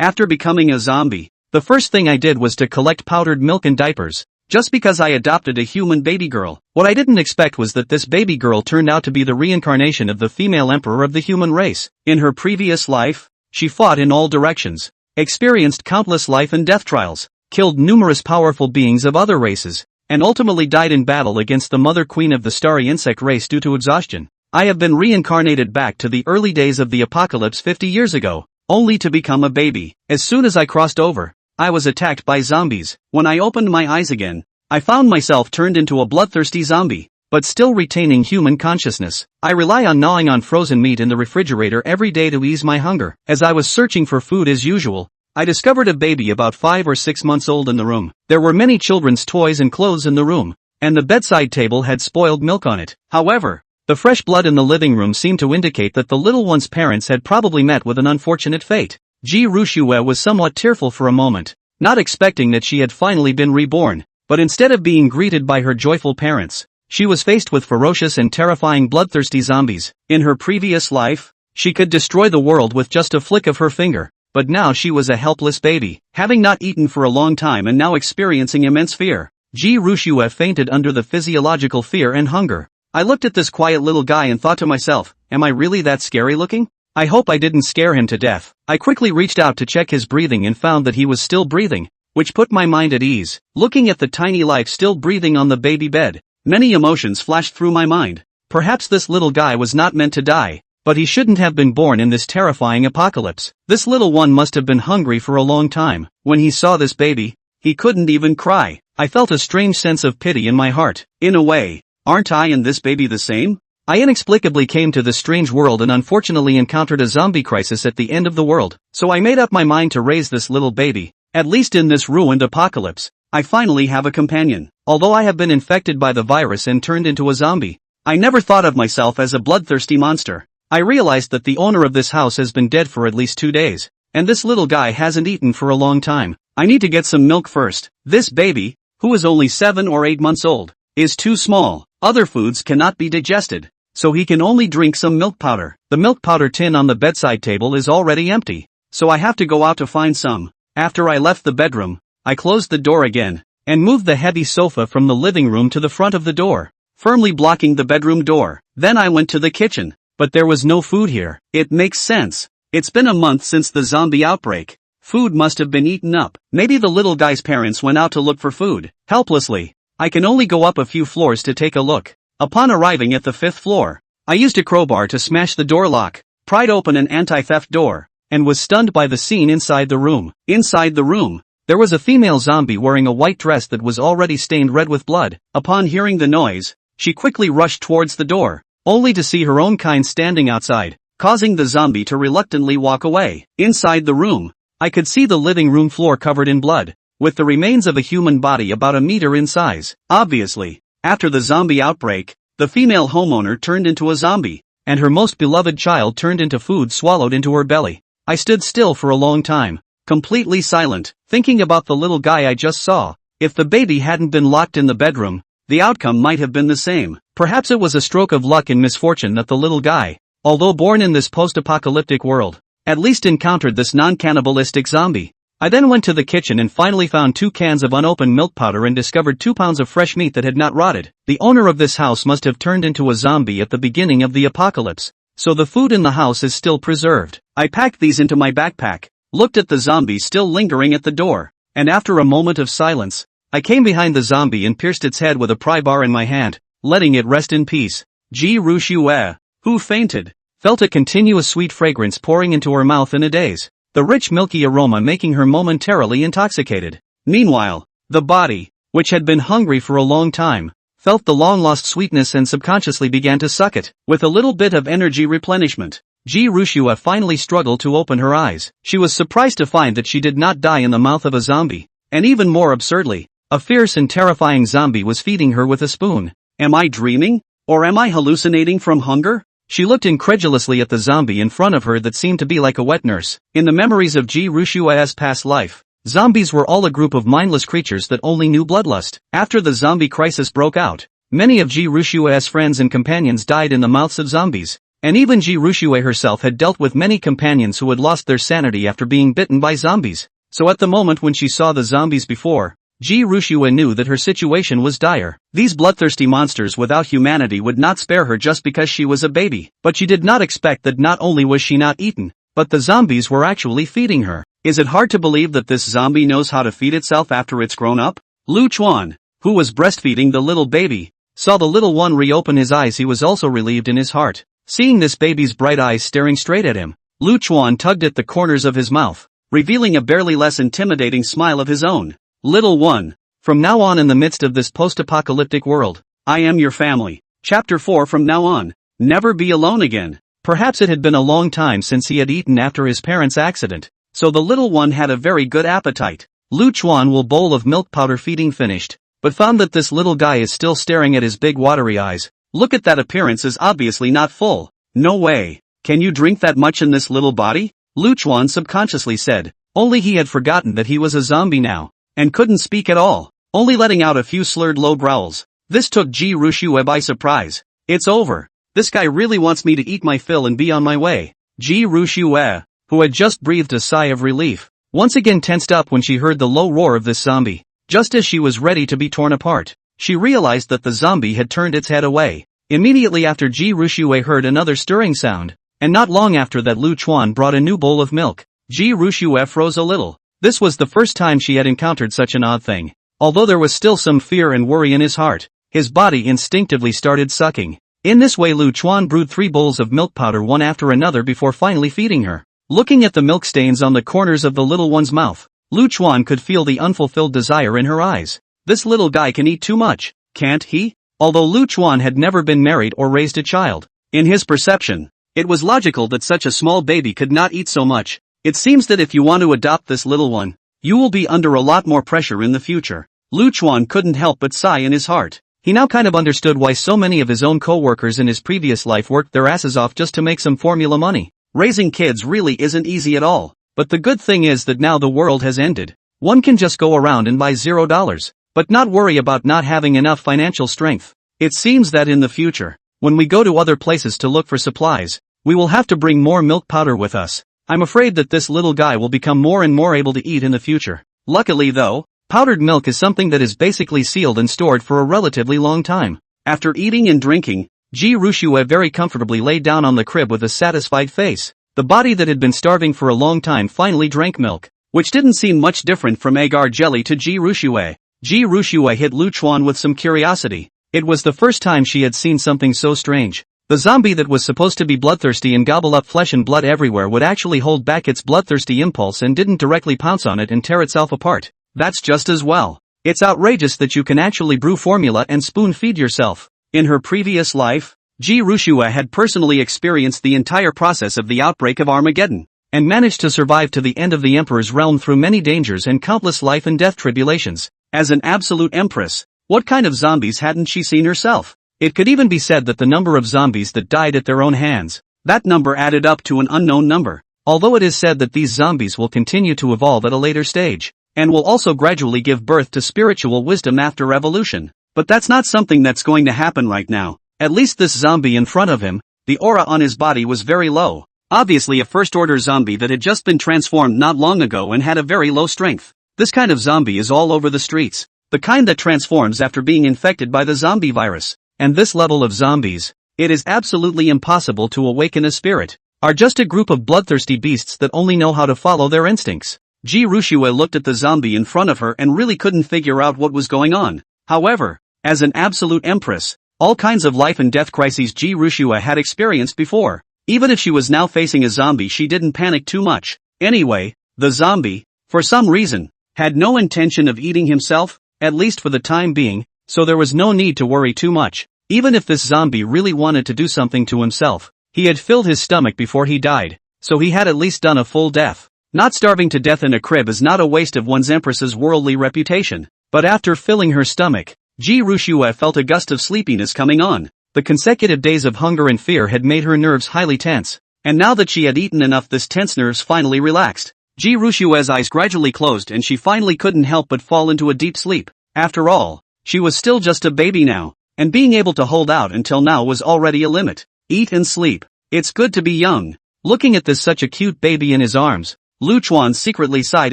After becoming a zombie, the first thing I did was to collect powdered milk and diapers. Just because I adopted a human baby girl, what I didn't expect was that this baby girl turned out to be the reincarnation of the female emperor of the human race. In her previous life, she fought in all directions, experienced countless life and death trials, killed numerous powerful beings of other races, and ultimately died in battle against the mother queen of the starry insect race due to exhaustion. I have been reincarnated back to the early days of the apocalypse 50 years ago, only to become a baby. As soon as I crossed over, I was attacked by zombies. When I opened my eyes again, I found myself turned into a bloodthirsty zombie, but still retaining human consciousness. I rely on gnawing on frozen meat in the refrigerator every day to ease my hunger. As I was searching for food as usual, I discovered a baby about 5 or 6 months old in the room. There were many children's toys and clothes in the room, and the bedside table had spoiled milk on it. However, the fresh blood in the living room seemed to indicate that the little one's parents had probably met with an unfortunate fate. Ji Rushue was somewhat tearful for a moment, not expecting that she had finally been reborn, but instead of being greeted by her joyful parents, she was faced with ferocious and terrifying bloodthirsty zombies. In her previous life, she could destroy the world with just a flick of her finger, but now she was a helpless baby, having not eaten for a long time and now experiencing immense fear. Ji Rushue fainted under the physiological fear and hunger. I looked at this quiet little guy and thought to myself, am I really that scary looking? I hope I didn't scare him to death. I quickly reached out to check his breathing and found that he was still breathing, which put my mind at ease. Looking at the tiny life still breathing on the baby bed, many emotions flashed through my mind. Perhaps this little guy was not meant to die, but he shouldn't have been born in this terrifying apocalypse. This little one must have been hungry for a long time. When he saw this baby, he couldn't even cry. I felt a strange sense of pity in my heart. In a way, aren't I and this baby the same? I inexplicably came to this strange world and unfortunately encountered a zombie crisis at the end of the world. So I made up my mind to raise this little baby. At least in this ruined apocalypse, I finally have a companion. Although I have been infected by the virus and turned into a zombie, I never thought of myself as a bloodthirsty monster. I realized that the owner of this house has been dead for at least 2 days, and this little guy hasn't eaten for a long time. I need to get some milk first. This baby, who is only 7 or 8 months old, is too small. Other foods cannot be digested, so he can only drink some milk powder. The milk powder tin on the bedside table is already empty, so I have to go out to find some. After I left the bedroom, I closed the door again, and moved the heavy sofa from the living room to the front of the door, firmly blocking the bedroom door. Then I went to the kitchen, but there was no food here. It makes sense. It's been a month since the zombie outbreak. Food must have been eaten up. Maybe the little guy's parents went out to look for food. Helplessly, I can only go up a few floors to take a look. Upon arriving at the 5th floor, I used a crowbar to smash the door lock, pried open an anti-theft door, and was stunned by the scene inside the room. Inside the room, there was a female zombie wearing a white dress that was already stained red with blood. Upon hearing the noise, she quickly rushed towards the door, only to see her own kind standing outside, causing the zombie to reluctantly walk away. Inside the room, I could see the living room floor covered in blood, with the remains of a human body about a meter in size. Obviously, after the zombie outbreak, the female homeowner turned into a zombie, and her most beloved child turned into food swallowed into her belly. I stood still for a long time, completely silent, thinking about the little guy I just saw. If the baby hadn't been locked in the bedroom, the outcome might have been the same. Perhaps it was a stroke of luck and misfortune that the little guy, although born in this post-apocalyptic world, at least encountered this non-cannibalistic zombie. I then went to the kitchen and finally found 2 cans of unopened milk powder and discovered 2 pounds of fresh meat that had not rotted. The owner of this house must have turned into a zombie at the beginning of the apocalypse, so the food in the house is still preserved. I packed these into my backpack, looked at the zombie still lingering at the door, and after a moment of silence, I came behind the zombie and pierced its head with a pry bar in my hand, letting it rest in peace. Ji Rushue, who fainted, felt a continuous sweet fragrance pouring into her mouth in a daze, the rich milky aroma making her momentarily intoxicated. Meanwhile, the body, which had been hungry for a long time, felt the long-lost sweetness and subconsciously began to suck it. With a little bit of energy replenishment, Ji Rushue finally struggled to open her eyes. She was surprised to find that she did not die in the mouth of a zombie, and even more absurdly, a fierce and terrifying zombie was feeding her with a spoon. Am I dreaming? Or am I hallucinating from hunger? She looked incredulously at the zombie in front of her that seemed to be like a wet nurse. In the memories of Ji Rushue's past life, zombies were all a group of mindless creatures that only knew bloodlust. After the zombie crisis broke out, many of Ji Rushue's friends and companions died in the mouths of zombies, And even Ji Rushue herself had dealt with many companions who had lost their sanity after being bitten by zombies. So at the moment when she saw the zombies before, Ji Rushue knew that her situation was dire. These bloodthirsty monsters without humanity would not spare her just because she was a baby. But she did not expect that not only was she not eaten, but the zombies were actually feeding her. Is it hard to believe that this zombie knows how to feed itself after it's grown up? Lu Chuan, who was breastfeeding the little baby, saw the little one reopen his eyes. He was also relieved in his heart. Seeing this baby's bright eyes staring straight at him, Lu Chuan tugged at the corners of his mouth, revealing a barely less intimidating smile of his own. Little one, from now on in the midst of this post-apocalyptic world, I am your family. Chapter 4. From now on, never be alone again. Perhaps it had been a long time since he had eaten after his parents' accident, so the little one had a very good appetite. Lu Chuan will bowl of milk powder feeding finished, but found that this little guy is still staring at his big watery eyes. Look at that, appearance is obviously not full. No way. Can you drink that much in this little body? Lu Chuan subconsciously said. Only he had forgotten that he was a zombie now, and couldn't speak at all, only letting out a few slurred low growls. This took Ji Rushue by surprise. It's over. This guy really wants me to eat my fill and be on my way. Ji Rushue, who had just breathed a sigh of relief, once again tensed up when she heard the low roar of this zombie. Just as she was ready to be torn apart, she realized that the zombie had turned its head away. Immediately after, Ji Rushue heard another stirring sound, and not long after that Lu Chuan brought a new bowl of milk. Ji Rushue froze a little. This was the first time she had encountered such an odd thing. Although there was still some fear and worry in his heart, his body instinctively started sucking. In this way Lu Chuan brewed 3 bowls of milk powder one after another before finally feeding her. Looking at the milk stains on the corners of the little one's mouth, Lu Chuan could feel the unfulfilled desire in her eyes. This little guy can eat too much, can't he? Although Lu Chuan had never been married or raised a child, in his perception, it was logical that such a small baby could not eat so much. It seems that if you want to adopt this little one, you will be under a lot more pressure in the future. Lu Chuan couldn't help but sigh in his heart. He now kind of understood why so many of his own co-workers in his previous life worked their asses off just to make some formula money. Raising kids really isn't easy at all. But the good thing is that now the world has ended. One can just go around and buy $0, but not worry about not having enough financial strength. It seems that in the future, when we go to other places to look for supplies, we will have to bring more milk powder with us. I'm afraid that this little guy will become more and more able to eat in the future. Luckily though, powdered milk is something that is basically sealed and stored for a relatively long time. After eating and drinking, Ji Rushue very comfortably lay down on the crib with a satisfied face. The body that had been starving for a long time finally drank milk, which didn't seem much different from agar jelly to Ji Rushue. Ji Rushue hit Lu Chuan with some curiosity. It was the first time she had seen something so strange. The zombie that was supposed to be bloodthirsty and gobble up flesh and blood everywhere would actually hold back its bloodthirsty impulse and didn't directly pounce on it and tear itself apart. That's just as well. It's outrageous that you can actually brew formula and spoon feed yourself. In her previous life, Ji Rushue had personally experienced the entire process of the outbreak of Armageddon, and managed to survive to the end of the Emperor's realm through many dangers and countless life and death tribulations. As an absolute empress, what kind of zombies hadn't she seen herself? It could even be said that the number of zombies that died at their own hands, that number added up to an unknown number. Although it is said that these zombies will continue to evolve at a later stage, and will also gradually give birth to spiritual wisdom after evolution. But that's not something that's going to happen right now. At least this zombie in front of him, the aura on his body was very low. Obviously a first-order zombie that had just been transformed not long ago and had a very low strength. This kind of zombie is all over the streets. The kind that transforms after being infected by the zombie virus. And this level of zombies, it is absolutely impossible to awaken a spirit, are just a group of bloodthirsty beasts that only know how to follow their instincts. Ji Rushue looked at the zombie in front of her and really couldn't figure out what was going on. However, as an absolute empress, all kinds of life and death crises Ji Rushue had experienced before. Even if she was now facing a zombie, she didn't panic too much. Anyway, the zombie, for some reason, had no intention of eating himself, at least for the time being, so there was no need to worry too much. Even if this zombie really wanted to do something to himself, he had filled his stomach before he died, so he had at least done a full death. Not starving to death in a crib is not a waste of one's empress's worldly reputation. But after filling her stomach, Ji Rushue felt a gust of sleepiness coming on. The consecutive days of hunger and fear had made her nerves highly tense, and now that she had eaten enough, this tense nerves finally relaxed. Ji Rushue's eyes gradually closed and she finally couldn't help but fall into a deep sleep. After all, she was still just a baby now, and being able to hold out until now was already a limit. Eat and sleep. It's good to be young. Looking at this such a cute baby in his arms, Lu Chuan secretly sighed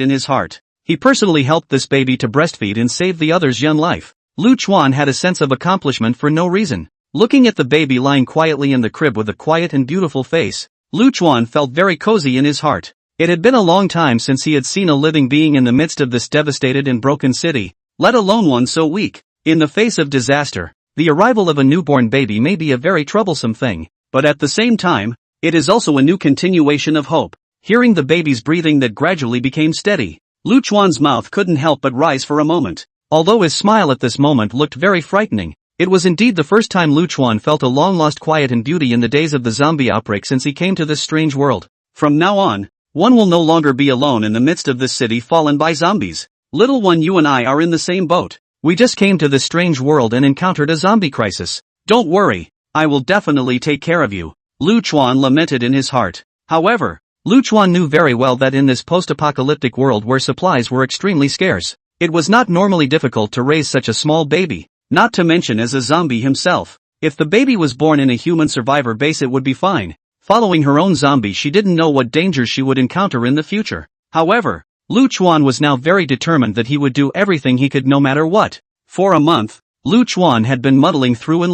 in his heart. He personally helped this baby to breastfeed and save the other's young life. Lu Chuan had a sense of accomplishment for no reason. Looking at the baby lying quietly in the crib with a quiet and beautiful face, Lu Chuan felt very cozy in his heart. It had been a long time since he had seen a living being in the midst of this devastated and broken city, let alone one so weak. In the face of disaster, the arrival of a newborn baby may be a very troublesome thing, but at the same time, it is also a new continuation of hope. Hearing the baby's breathing that gradually became steady, Lu Chuan's mouth couldn't help but rise for a moment. Although his smile at this moment looked very frightening, it was indeed the first time Lu Chuan felt a long-lost quiet and beauty in the days of the zombie outbreak since he came to this strange world. From now on, one will no longer be alone in the midst of this city fallen by zombies. Little one, you and I are in the same boat. We just came to this strange world and encountered a zombie crisis. Don't worry, I will definitely take care of you, Lu Chuan lamented in his heart. However, Lu Chuan knew very well that in this post-apocalyptic world where supplies were extremely scarce, it was not normally difficult to raise such a small baby, not to mention as a zombie himself. If the baby was born in a human survivor base, it would be fine. Following her own zombie, she didn't know what dangers she would encounter in the future. However, Lu Chuan was now very determined that he would do everything he could no matter what. For a month, Lu Chuan had been muddling through and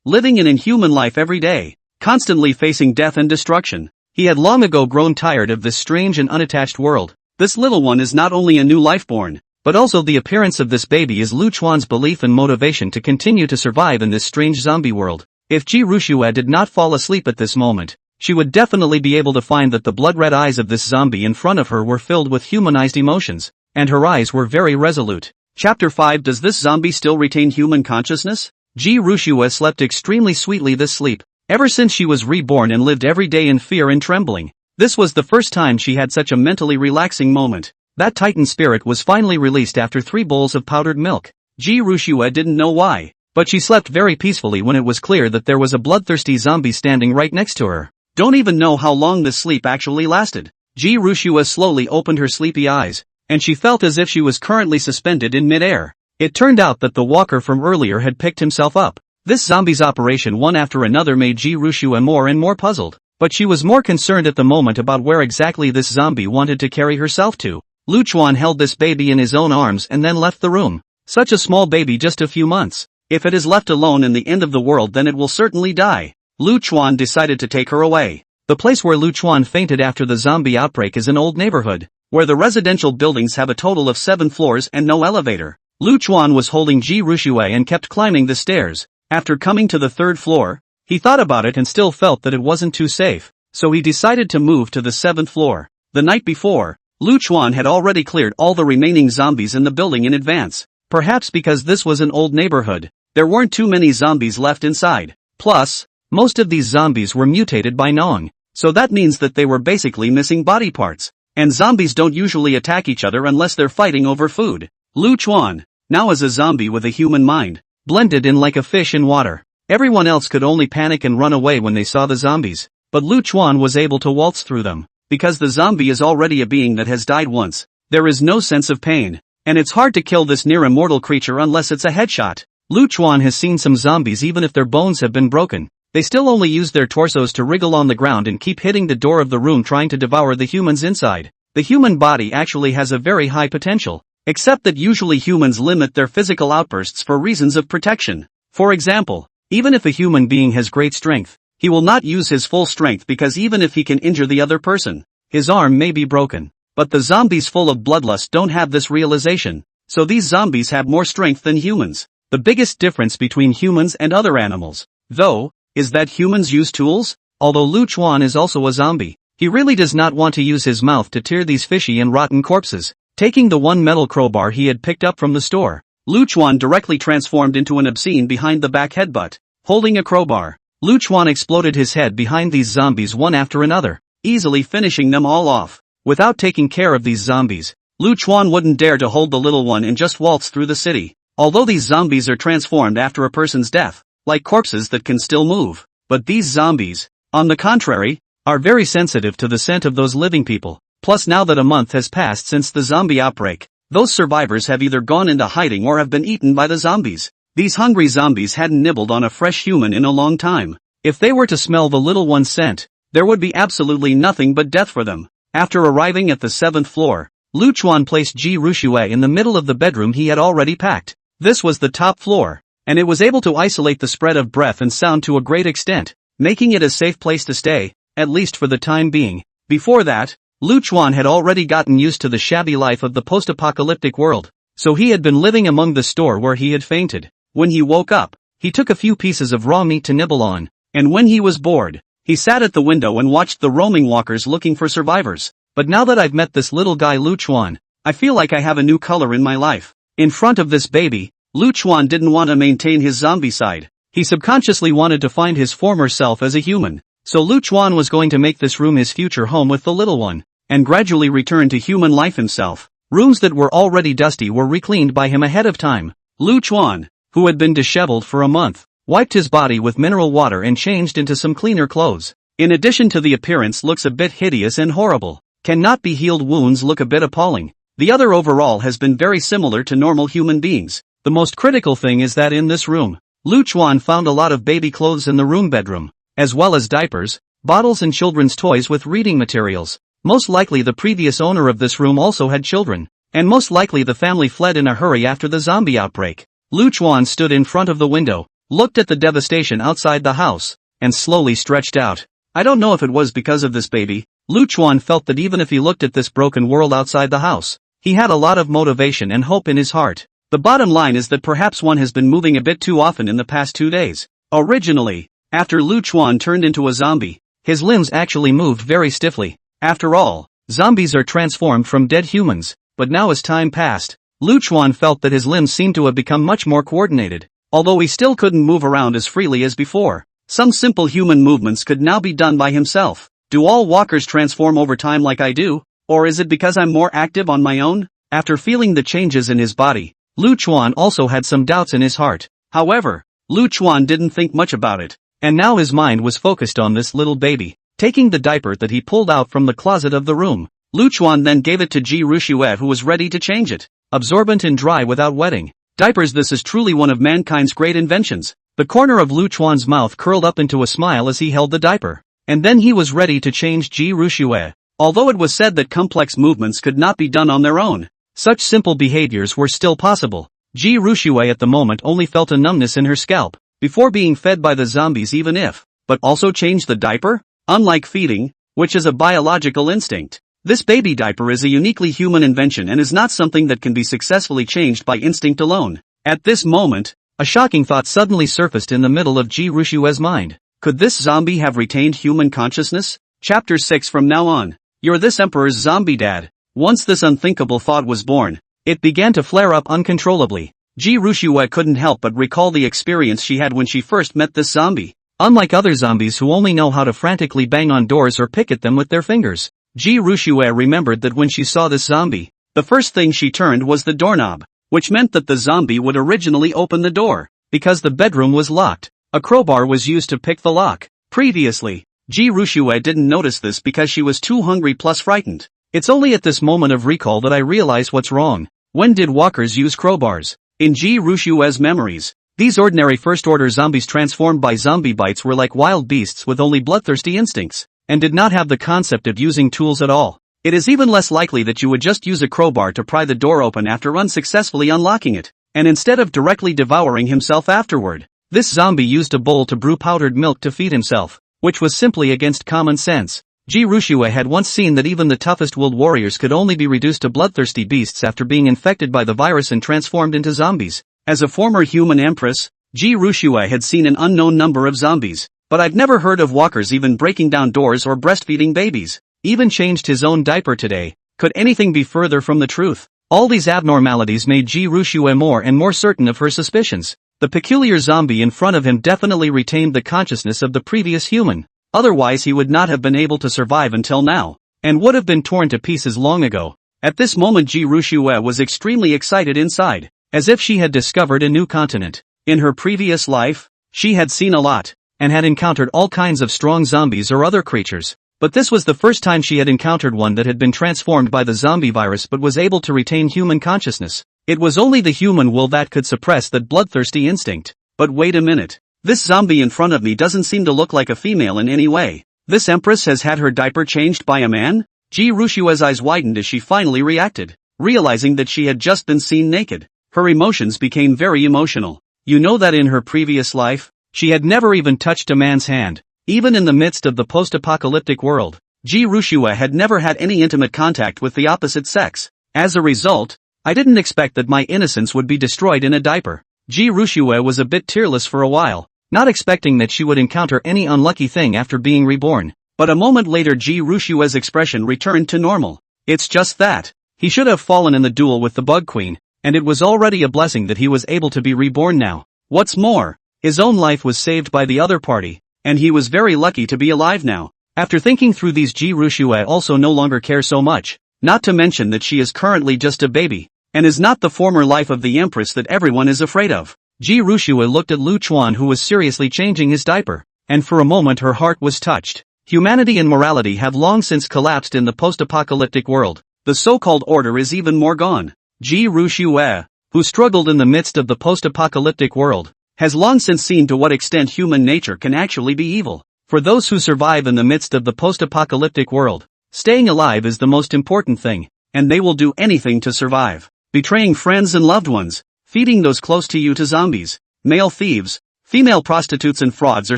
living an inhuman life every day, constantly facing death and destruction. He had long ago grown tired of this strange and unattached world. This little one is not only a new life born, but also the appearance of this baby is Lu Chuan's belief and motivation to continue to survive in this strange zombie world. If Ji Rushua did not fall asleep at this moment, she would definitely be able to find that the blood-red eyes of this zombie in front of her were filled with humanized emotions, and her eyes were very resolute. Chapter 5. Does this zombie still retain human consciousness? Ji Rushua slept extremely sweetly this sleep, ever since she was reborn and lived every day in fear and trembling. This was the first time she had such a mentally relaxing moment. That Titan spirit was finally released after 3 bowls of powdered milk. Ji Rushua didn't know why, but she slept very peacefully when it was clear that there was a bloodthirsty zombie standing right next to her. Don't even know how long this sleep actually lasted. Ji Rushua slowly opened her sleepy eyes, and she felt as if she was currently suspended in mid-air. It turned out that the walker from earlier had picked himself up. This zombie's operation one after another made Ji Rushua more and more puzzled, but she was more concerned at the moment about where exactly this zombie wanted to carry herself to. Lu Chuan held this baby in his own arms and then left the room. Such a small baby, just a few months. If it is left alone in the end of the world, then it will certainly die. Lu Chuan decided to take her away. The place where Lu Chuan fainted after the zombie outbreak is an old neighborhood, where the residential buildings have a total of 7 floors and no elevator. Lu Chuan was holding Ji Rushua and kept climbing the stairs. After coming to the 3rd floor, he thought about it and still felt that it wasn't too safe, so he decided to move to the 7th floor. The night before, Lu Chuan had already cleared all the remaining zombies in the building in advance. Perhaps because this was an old neighborhood, there weren't too many zombies left inside. Plus, most of these zombies were mutated by Nong, so that means that they were basically missing body parts. And zombies don't usually attack each other unless they're fighting over food. Lu Chuan, now as a zombie with a human mind, blended in like a fish in water. Everyone else could only panic and run away when they saw the zombies, but Lu Chuan was able to waltz through them. Because the zombie is already a being that has died once, there is no sense of pain, and it's hard to kill this near-immortal creature unless it's a headshot. Lu Chuan has seen some zombies, even if their bones have been broken, they still only use their torsos to wriggle on the ground and keep hitting the door of the room trying to devour the humans inside. The human body actually has a very high potential, except that usually humans limit their physical outbursts for reasons of protection. For example, even if a human being has great strength, he will not use his full strength because even if he can injure the other person, his arm may be broken. But the zombies full of bloodlust don't have this realization, so these zombies have more strength than humans. The biggest difference between humans and other animals, though, is that humans use tools. Although Lu Chuan is also a zombie, he really does not want to use his mouth to tear these fishy and rotten corpses. Taking the one metal crowbar he had picked up from the store, Lu Chuan directly transformed into an obscene behind-the-back headbutt. Holding a crowbar, Lu Chuan exploded his head behind these zombies one after another, easily finishing them all off. Without taking care of these zombies, Lu Chuan wouldn't dare to hold the little one and just waltz through the city. Although these zombies are transformed after a person's death, like corpses that can still move, but these zombies, on the contrary, are very sensitive to the scent of those living people. Plus, now that a month has passed since the zombie outbreak, those survivors have either gone into hiding or have been eaten by the zombies. These hungry zombies hadn't nibbled on a fresh human in a long time. If they were to smell the little one's scent, there would be absolutely nothing but death for them. After arriving at the 7th floor, Lu Chuan placed Ji Ruxue in the middle of the bedroom he had already packed. This was the top floor, and it was able to isolate the spread of breath and sound to a great extent, making it a safe place to stay, at least for the time being. Before that, Lu Chuan had already gotten used to the shabby life of the post-apocalyptic world, so he had been living among the store where he had fainted. When he woke up, he took a few pieces of raw meat to nibble on, and when he was bored, he sat at the window and watched the roaming walkers looking for survivors. But now that I've met this little guy Lu Chuan, I feel like I have a new color in my life. In front of this baby, Lu Chuan didn't want to maintain his zombie side. He subconsciously wanted to find his former self as a human. So Lu Chuan was going to make this room his future home with the little one, and gradually return to human life himself. Rooms that were already dusty were recleaned by him ahead of time. Lu Chuan, who had been disheveled for a month, wiped his body with mineral water and changed into some cleaner clothes. In addition to the appearance looks a bit hideous and horrible, cannot be healed wounds look a bit appalling. The other overall has been very similar to normal human beings. The most critical thing is that in this room, Lu Chuan found a lot of baby clothes in the room bedroom, as well as diapers, bottles and children's toys with reading materials. Most likely the previous owner of this room also had children, and most likely the family fled in a hurry after the zombie outbreak. Lu Chuan stood in front of the window, looked at the devastation outside the house, and slowly stretched out. I don't know if it was because of this baby, Lu Chuan felt that even if he looked at this broken world outside the house, he had a lot of motivation and hope in his heart. The bottom line is that perhaps one has been moving a bit too often in the past 2 days. Originally, after Lu Chuan turned into a zombie, his limbs actually moved very stiffly. After all, zombies are transformed from dead humans, but now as time passed, Lu Chuan felt that his limbs seemed to have become much more coordinated. Although he still couldn't move around as freely as before, some simple human movements could now be done by himself. Do all walkers transform over time like I do, or is it because I'm more active on my own? After feeling the changes in his body, Lu Chuan also had some doubts in his heart. However, Lu Chuan didn't think much about it, and now his mind was focused on this little baby. Taking the diaper that he pulled out from the closet of the room, Lu Chuan then gave it to Ji Ruxue, who was ready to change it. Absorbent and dry without wetting. Diapers. This is truly one of mankind's great inventions. The corner of Lu Chuan's mouth curled up into a smile as he held the diaper. And then he was ready to change Ji Ruxue. Although it was said that complex movements could not be done on their own, such simple behaviors were still possible. Ji Ruxue at the moment only felt a numbness in her scalp, before being fed by the zombies even if, but also change the diaper? Unlike feeding, which is a biological instinct, this baby diaper is a uniquely human invention and is not something that can be successfully changed by instinct alone. At this moment, a shocking thought suddenly surfaced in the middle of Ji Ruxue's mind. Could this zombie have retained human consciousness? Chapter 6. From now on, you're this emperor's zombie dad. Once this unthinkable thought was born, it began to flare up uncontrollably. Ji Ruxue couldn't help but recall the experience she had when she first met this zombie. Unlike other zombies who only know how to frantically bang on doors or pick at them with their fingers, Ji Ruxue remembered that when she saw this zombie, the first thing she turned was the doorknob, which meant that the zombie would originally open the door. Because the bedroom was locked, a crowbar was used to pick the lock. Previously, Ji Ruxue didn't notice this because she was too hungry plus frightened. It's only at this moment of recall that I realize what's wrong. When did walkers use crowbars? In Ji Ruxue's memories, these ordinary first-order zombies transformed by zombie bites were like wild beasts with only bloodthirsty instincts, and did not have the concept of using tools at all. It is even less likely that you would just use a crowbar to pry the door open after unsuccessfully unlocking it, and instead of directly devouring himself afterward. This zombie used a bowl to brew powdered milk to feed himself, which was simply against common sense. Ji Ruxue had once seen that even the toughest willed warriors could only be reduced to bloodthirsty beasts after being infected by the virus and transformed into zombies. As a former human empress, Ji Ruxue had seen an unknown number of zombies, but I've never heard of walkers even breaking down doors or breastfeeding babies. Even changed his own diaper today. Could anything be further from the truth? All these abnormalities made Ji Ruxue more and more certain of her suspicions. The peculiar zombie in front of him definitely retained the consciousness of the previous human. Otherwise he would not have been able to survive until now, and would have been torn to pieces long ago. At this moment Ji Ruxue was extremely excited inside, as if she had discovered a new continent. In her previous life, she had seen a lot, and had encountered all kinds of strong zombies or other creatures. But this was the first time she had encountered one that had been transformed by the zombie virus but was able to retain human consciousness. It was only the human will that could suppress that bloodthirsty instinct. But wait a minute. This zombie in front of me doesn't seem to look like a female in any way. This empress has had her diaper changed by a man? Ji Rushua's eyes widened as she finally reacted, realizing that she had just been seen naked. Her emotions became very emotional. You know that in her previous life, she had never even touched a man's hand. Even in the midst of the post-apocalyptic world, Ji Rushua had never had any intimate contact with the opposite sex. As a result, I didn't expect that my innocence would be destroyed in a diaper. Ji Rushua was a bit tearless for a while, not expecting that she would encounter any unlucky thing after being reborn. But a moment later Ji Rushua's expression returned to normal. It's just that. He should have fallen in the duel with the Bug Queen, and it was already a blessing that he was able to be reborn now. What's more, his own life was saved by the other party, and he was very lucky to be alive now. After thinking through these, Ji Rushua also no longer cares so much, not to mention that she is currently just a baby, and is not the former life of the empress that everyone is afraid of. Ji Rushua looked at Lu Chuan, who was seriously changing his diaper, and for a moment her heart was touched. Humanity and morality have long since collapsed in the post-apocalyptic world. The so-called order is even more gone. Ji Rushua, who struggled in the midst of the post-apocalyptic world, has long since seen to what extent human nature can actually be evil. For those who survive in the midst of the post-apocalyptic world, staying alive is the most important thing, and they will do anything to survive. Betraying friends and loved ones, feeding those close to you to zombies, male thieves, female prostitutes and frauds are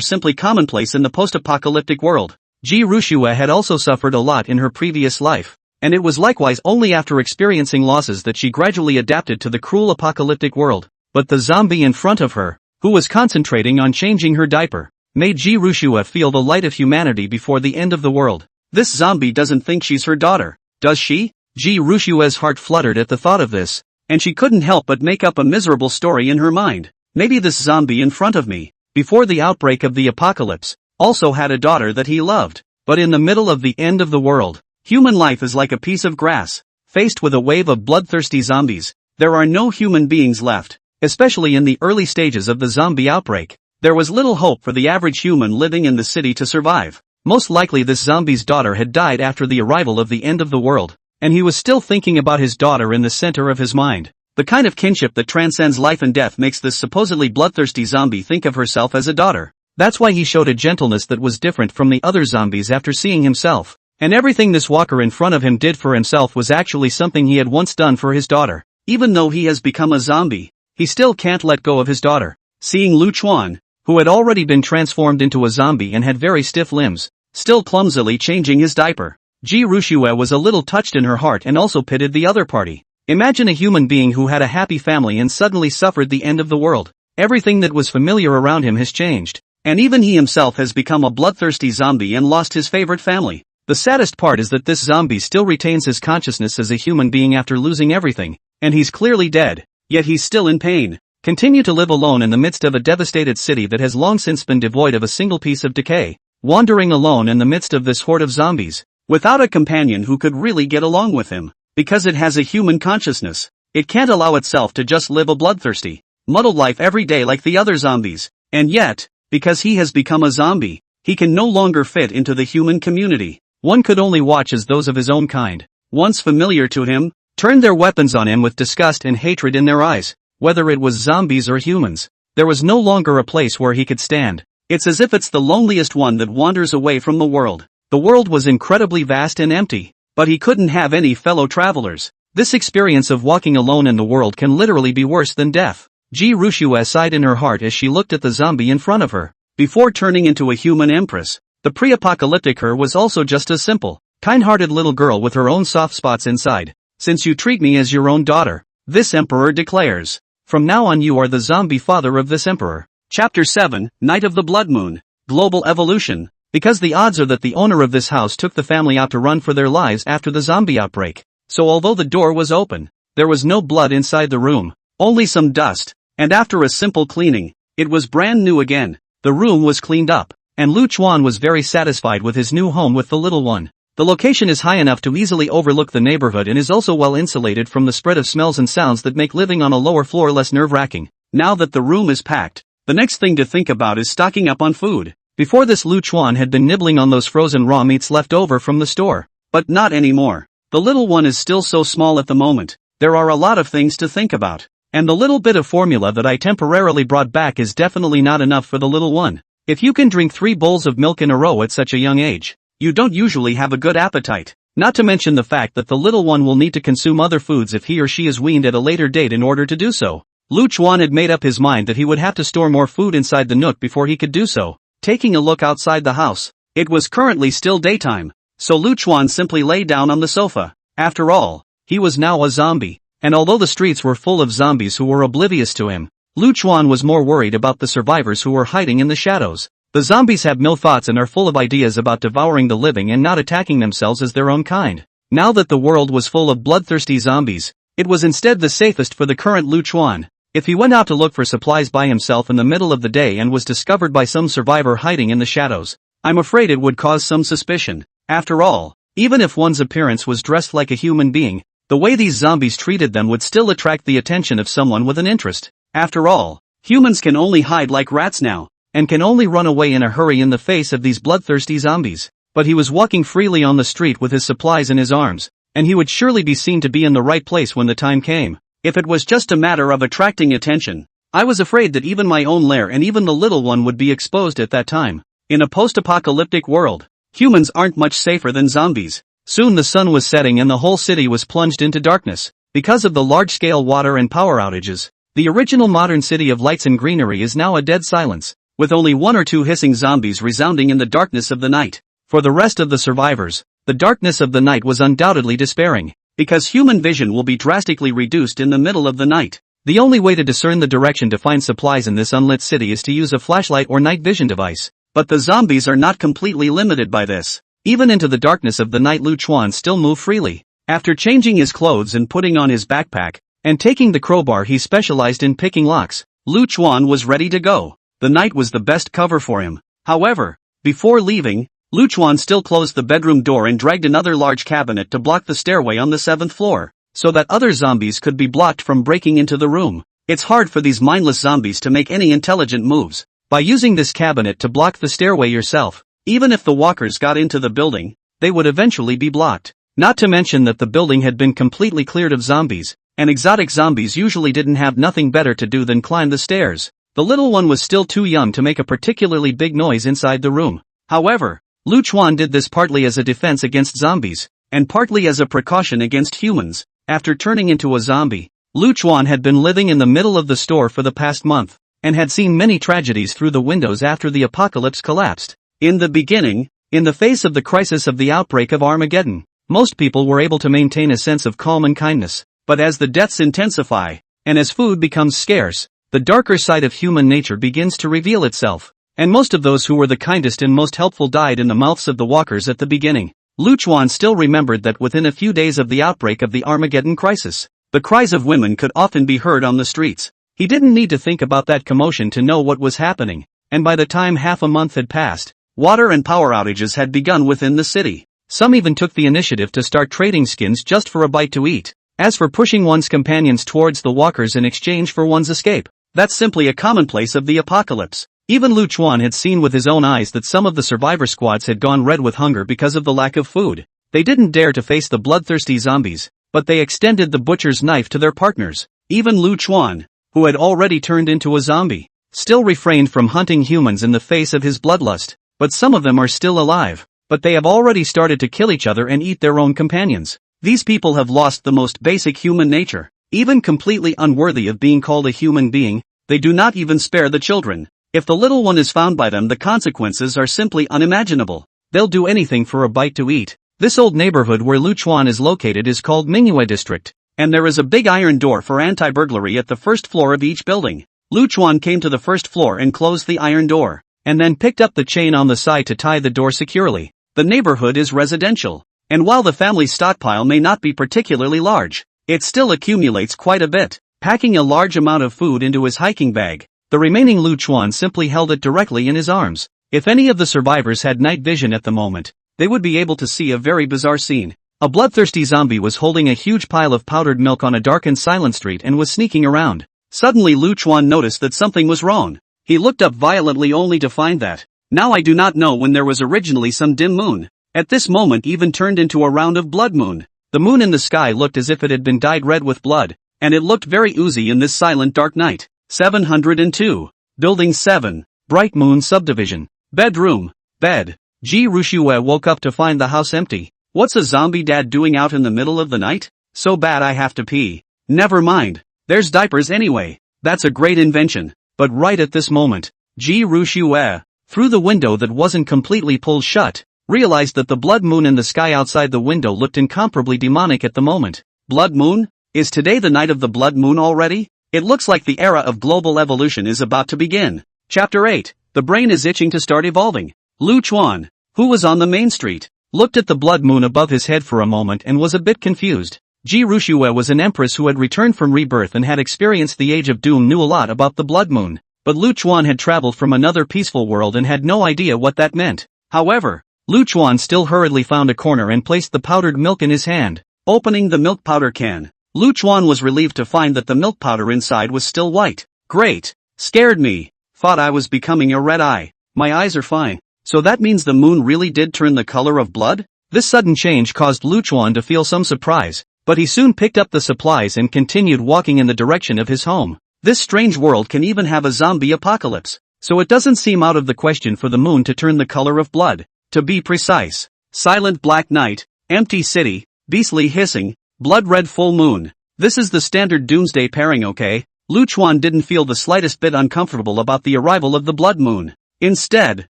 simply commonplace in the post-apocalyptic world. Ji Rushua had also suffered a lot in her previous life, and it was likewise only after experiencing losses that she gradually adapted to the cruel apocalyptic world. But the zombie in front of her, who was concentrating on changing her diaper, made Ji Rushua feel the light of humanity before the end of the world. This zombie doesn't think she's her daughter, does she? Ji Rushua's heart fluttered at the thought of this, and she couldn't help but make up a miserable story in her mind. Maybe this zombie in front of me, before the outbreak of the apocalypse, also had a daughter that he loved. But in the middle of the end of the world, human life is like a piece of grass. Faced with a wave of bloodthirsty zombies, there are no human beings left, especially in the early stages of the zombie outbreak. There was little hope for the average human living in the city to survive. Most likely this zombie's daughter had died after the arrival of the end of the world, and he was still thinking about his daughter in the center of his mind. The kind of kinship that transcends life and death makes this supposedly bloodthirsty zombie think of herself as a daughter. That's why he showed a gentleness that was different from the other zombies after seeing himself. And everything this walker in front of him did for himself was actually something he had once done for his daughter. Even though he has become a zombie, he still can't let go of his daughter. Seeing Lu Chuan, who had already been transformed into a zombie and had very stiff limbs, still clumsily changing his diaper, Ji Rushua was a little touched in her heart and also pitied the other party. Imagine a human being who had a happy family and suddenly suffered the end of the world. Everything that was familiar around him has changed, and even he himself has become a bloodthirsty zombie and lost his favorite family. The saddest part is that this zombie still retains his consciousness as a human being after losing everything, and he's clearly dead, yet he's still in pain. Continue to live alone in the midst of a devastated city that has long since been devoid of a single piece of decay, wandering alone in the midst of this horde of zombies, without a companion who could really get along with him, because it has a human consciousness. It can't allow itself to just live a bloodthirsty, muddled life every day like the other zombies, and yet, because he has become a zombie, he can no longer fit into the human community. One could only watch as those of his own kind, once familiar to him, turned their weapons on him with disgust and hatred in their eyes. Whether it was zombies or humans, there was no longer a place where he could stand. It's as if it's the loneliest one that wanders away from the world. The world was incredibly vast and empty, but he couldn't have any fellow travelers. This experience of walking alone in the world can literally be worse than death. Ji Rushua sighed in her heart as she looked at the zombie in front of her. Before turning into a human empress, the pre-apocalyptic her was also just a simple, kind-hearted little girl with her own soft spots inside. Since you treat me as your own daughter, this emperor declares, from now on you are the zombie father of this emperor. Chapter 7, Night of the Blood Moon, Global Evolution. Because the odds are that the owner of this house took the family out to run for their lives after the zombie outbreak. So although the door was open, there was no blood inside the room, only some dust, and after a simple cleaning, it was brand new again. The room was cleaned up, and Lu Chuan was very satisfied with his new home with the little one. The location is high enough to easily overlook the neighborhood and is also well insulated from the spread of smells and sounds that make living on a lower floor less nerve-wracking. Now that the room is packed, the next thing to think about is stocking up on food. Before this, Lu Chuan had been nibbling on those frozen raw meats left over from the store. But not anymore. The little one is still so small at the moment. There are a lot of things to think about. And the little bit of formula that I temporarily brought back is definitely not enough for the little one. If you can drink 3 bowls of milk in a row at such a young age, you don't usually have a good appetite. Not to mention the fact that the little one will need to consume other foods if he or she is weaned at a later date in order to do so. Lu Chuan had made up his mind that he would have to store more food inside the nook before he could do so. Taking a look outside the house, it was currently still daytime, so Lu Chuan simply lay down on the sofa. After all, he was now a zombie, and although the streets were full of zombies who were oblivious to him, Lu Chuan was more worried about the survivors who were hiding in the shadows. The zombies have no thoughts and are full of ideas about devouring the living and not attacking themselves as their own kind. Now that the world was full of bloodthirsty zombies, it was instead the safest for the current Lu Chuan. If he went out to look for supplies by himself in the middle of the day and was discovered by some survivor hiding in the shadows, I'm afraid it would cause some suspicion. After all, even if one's appearance was dressed like a human being, the way these zombies treated them would still attract the attention of someone with an interest. After all, humans can only hide like rats now, and can only run away in a hurry in the face of these bloodthirsty zombies. But he was walking freely on the street with his supplies in his arms, and he would surely be seen to be in the right place when the time came. If it was just a matter of attracting attention, I was afraid that even my own lair and even the little one would be exposed at that time. In a post-apocalyptic world, humans aren't much safer than zombies. Soon the sun was setting and the whole city was plunged into darkness. Because of the large-scale water and power outages, the original modern city of lights and greenery is now a dead silence, with only 1 or 2 hissing zombies resounding in the darkness of the night. For the rest of the survivors, the darkness of the night was undoubtedly despairing, because human vision will be drastically reduced in the middle of the night. The only way to discern the direction to find supplies in this unlit city is to use a flashlight or night vision device. But the zombies are not completely limited by this. Even into the darkness of the night Lu Chuan still moved freely. After changing his clothes and putting on his backpack, and taking the crowbar he specialized in picking locks, Lu Chuan was ready to go. The night was the best cover for him. However, before leaving, Lu Chuan still closed the bedroom door and dragged another large cabinet to block the stairway on the 7th floor, so that other zombies could be blocked from breaking into the room. It's hard for these mindless zombies to make any intelligent moves. By using this cabinet to block the stairway yourself, even if the walkers got into the building, they would eventually be blocked. Not to mention that the building had been completely cleared of zombies, and exotic zombies usually didn't have nothing better to do than climb the stairs. The little one was still too young to make a particularly big noise inside the room. However, Lu Chuan did this partly as a defense against zombies, and partly as a precaution against humans. After turning into a zombie, Lu Chuan had been living in the middle of the store for the past month, and had seen many tragedies through the windows after the apocalypse collapsed. In the beginning, in the face of the crisis of the outbreak of Armageddon, most people were able to maintain a sense of calm and kindness. But as the deaths intensify, and as food becomes scarce, the darker side of human nature begins to reveal itself. And most of those who were the kindest and most helpful died in the mouths of the walkers at the beginning. Lu Chuan still remembered that within a few days of the outbreak of the Armageddon crisis, the cries of women could often be heard on the streets. He didn't need to think about that commotion to know what was happening, and by the time half a month had passed, water and power outages had begun within the city. Some even took the initiative to start trading skins just for a bite to eat. As for pushing one's companions towards the walkers in exchange for one's escape, that's simply a commonplace of the apocalypse. Even Lu Chuan had seen with his own eyes that some of the survivor squads had gone red with hunger because of the lack of food. They didn't dare to face the bloodthirsty zombies, but they extended the butcher's knife to their partners. Even Lu Chuan, who had already turned into a zombie, still refrained from hunting humans in the face of his bloodlust. But some of them are still alive, but they have already started to kill each other and eat their own companions. These people have lost the most basic human nature. Even completely unworthy of being called a human being, they do not even spare the children. If the little one is found by them, the consequences are simply unimaginable. They'll do anything for a bite to eat. This old neighborhood where Lu Chuan is located is called Manhwa district, and there is a big iron door for anti-burglary at the first floor of each building. Lu Chuan came to the first floor and closed the iron door, and then picked up the chain on the side to tie the door securely. The neighborhood is residential, and while the family stockpile may not be particularly large, it still accumulates quite a bit. Packing a large amount of food into his hiking bag, the remaining Lu Chuan simply held it directly in his arms. If any of the survivors had night vision at the moment, they would be able to see a very bizarre scene. A bloodthirsty zombie was holding a huge pile of powdered milk on a dark and silent street and was sneaking around. Suddenly Lu Chuan noticed that something was wrong. He looked up violently only to find that, now I do not know when there was originally some dim moon, at this moment even turned into a round of blood moon. The moon in the sky looked as if it had been dyed red with blood, and it looked very oozy in this silent dark night. 702. Building 7. Bright Moon Subdivision. Bedroom. Bed. Ji Rushue woke up to find the house empty. What's a zombie dad doing out in the middle of the night? So bad I have to pee. Never mind. There's diapers anyway. That's a great invention. But right at this moment, Ji Rushue, through the window that wasn't completely pulled shut, realized that the blood moon in the sky outside the window looked incomparably demonic at the moment. Blood moon? Is today the night of the blood moon already? It looks like the era of global evolution is about to begin. Chapter 8. The brain is itching to start evolving. Lu Chuan, who was on the main street, looked at the blood moon above his head for a moment and was a bit confused. Ji Rushue was an empress who had returned from rebirth and had experienced the Age of Doom, knew a lot about the blood moon, but Lu Chuan had traveled from another peaceful world and had no idea what that meant. However, Lu Chuan still hurriedly found a corner and placed the powdered milk in his hand. Opening the milk powder can, Lu Chuan was relieved to find that the milk powder inside was still white. Great. Scared me. Thought I was becoming a red eye. My eyes are fine. So that means the moon really did turn the color of blood? This sudden change caused Lu Chuan to feel some surprise, but he soon picked up the supplies and continued walking in the direction of his home. This strange world can even have a zombie apocalypse, so it doesn't seem out of the question for the moon to turn the color of blood. To be precise, silent black night, empty city, beastly hissing, blood-red full moon. This is the standard doomsday pairing, okay? Lu Chuan didn't feel the slightest bit uncomfortable about the arrival of the blood moon. Instead,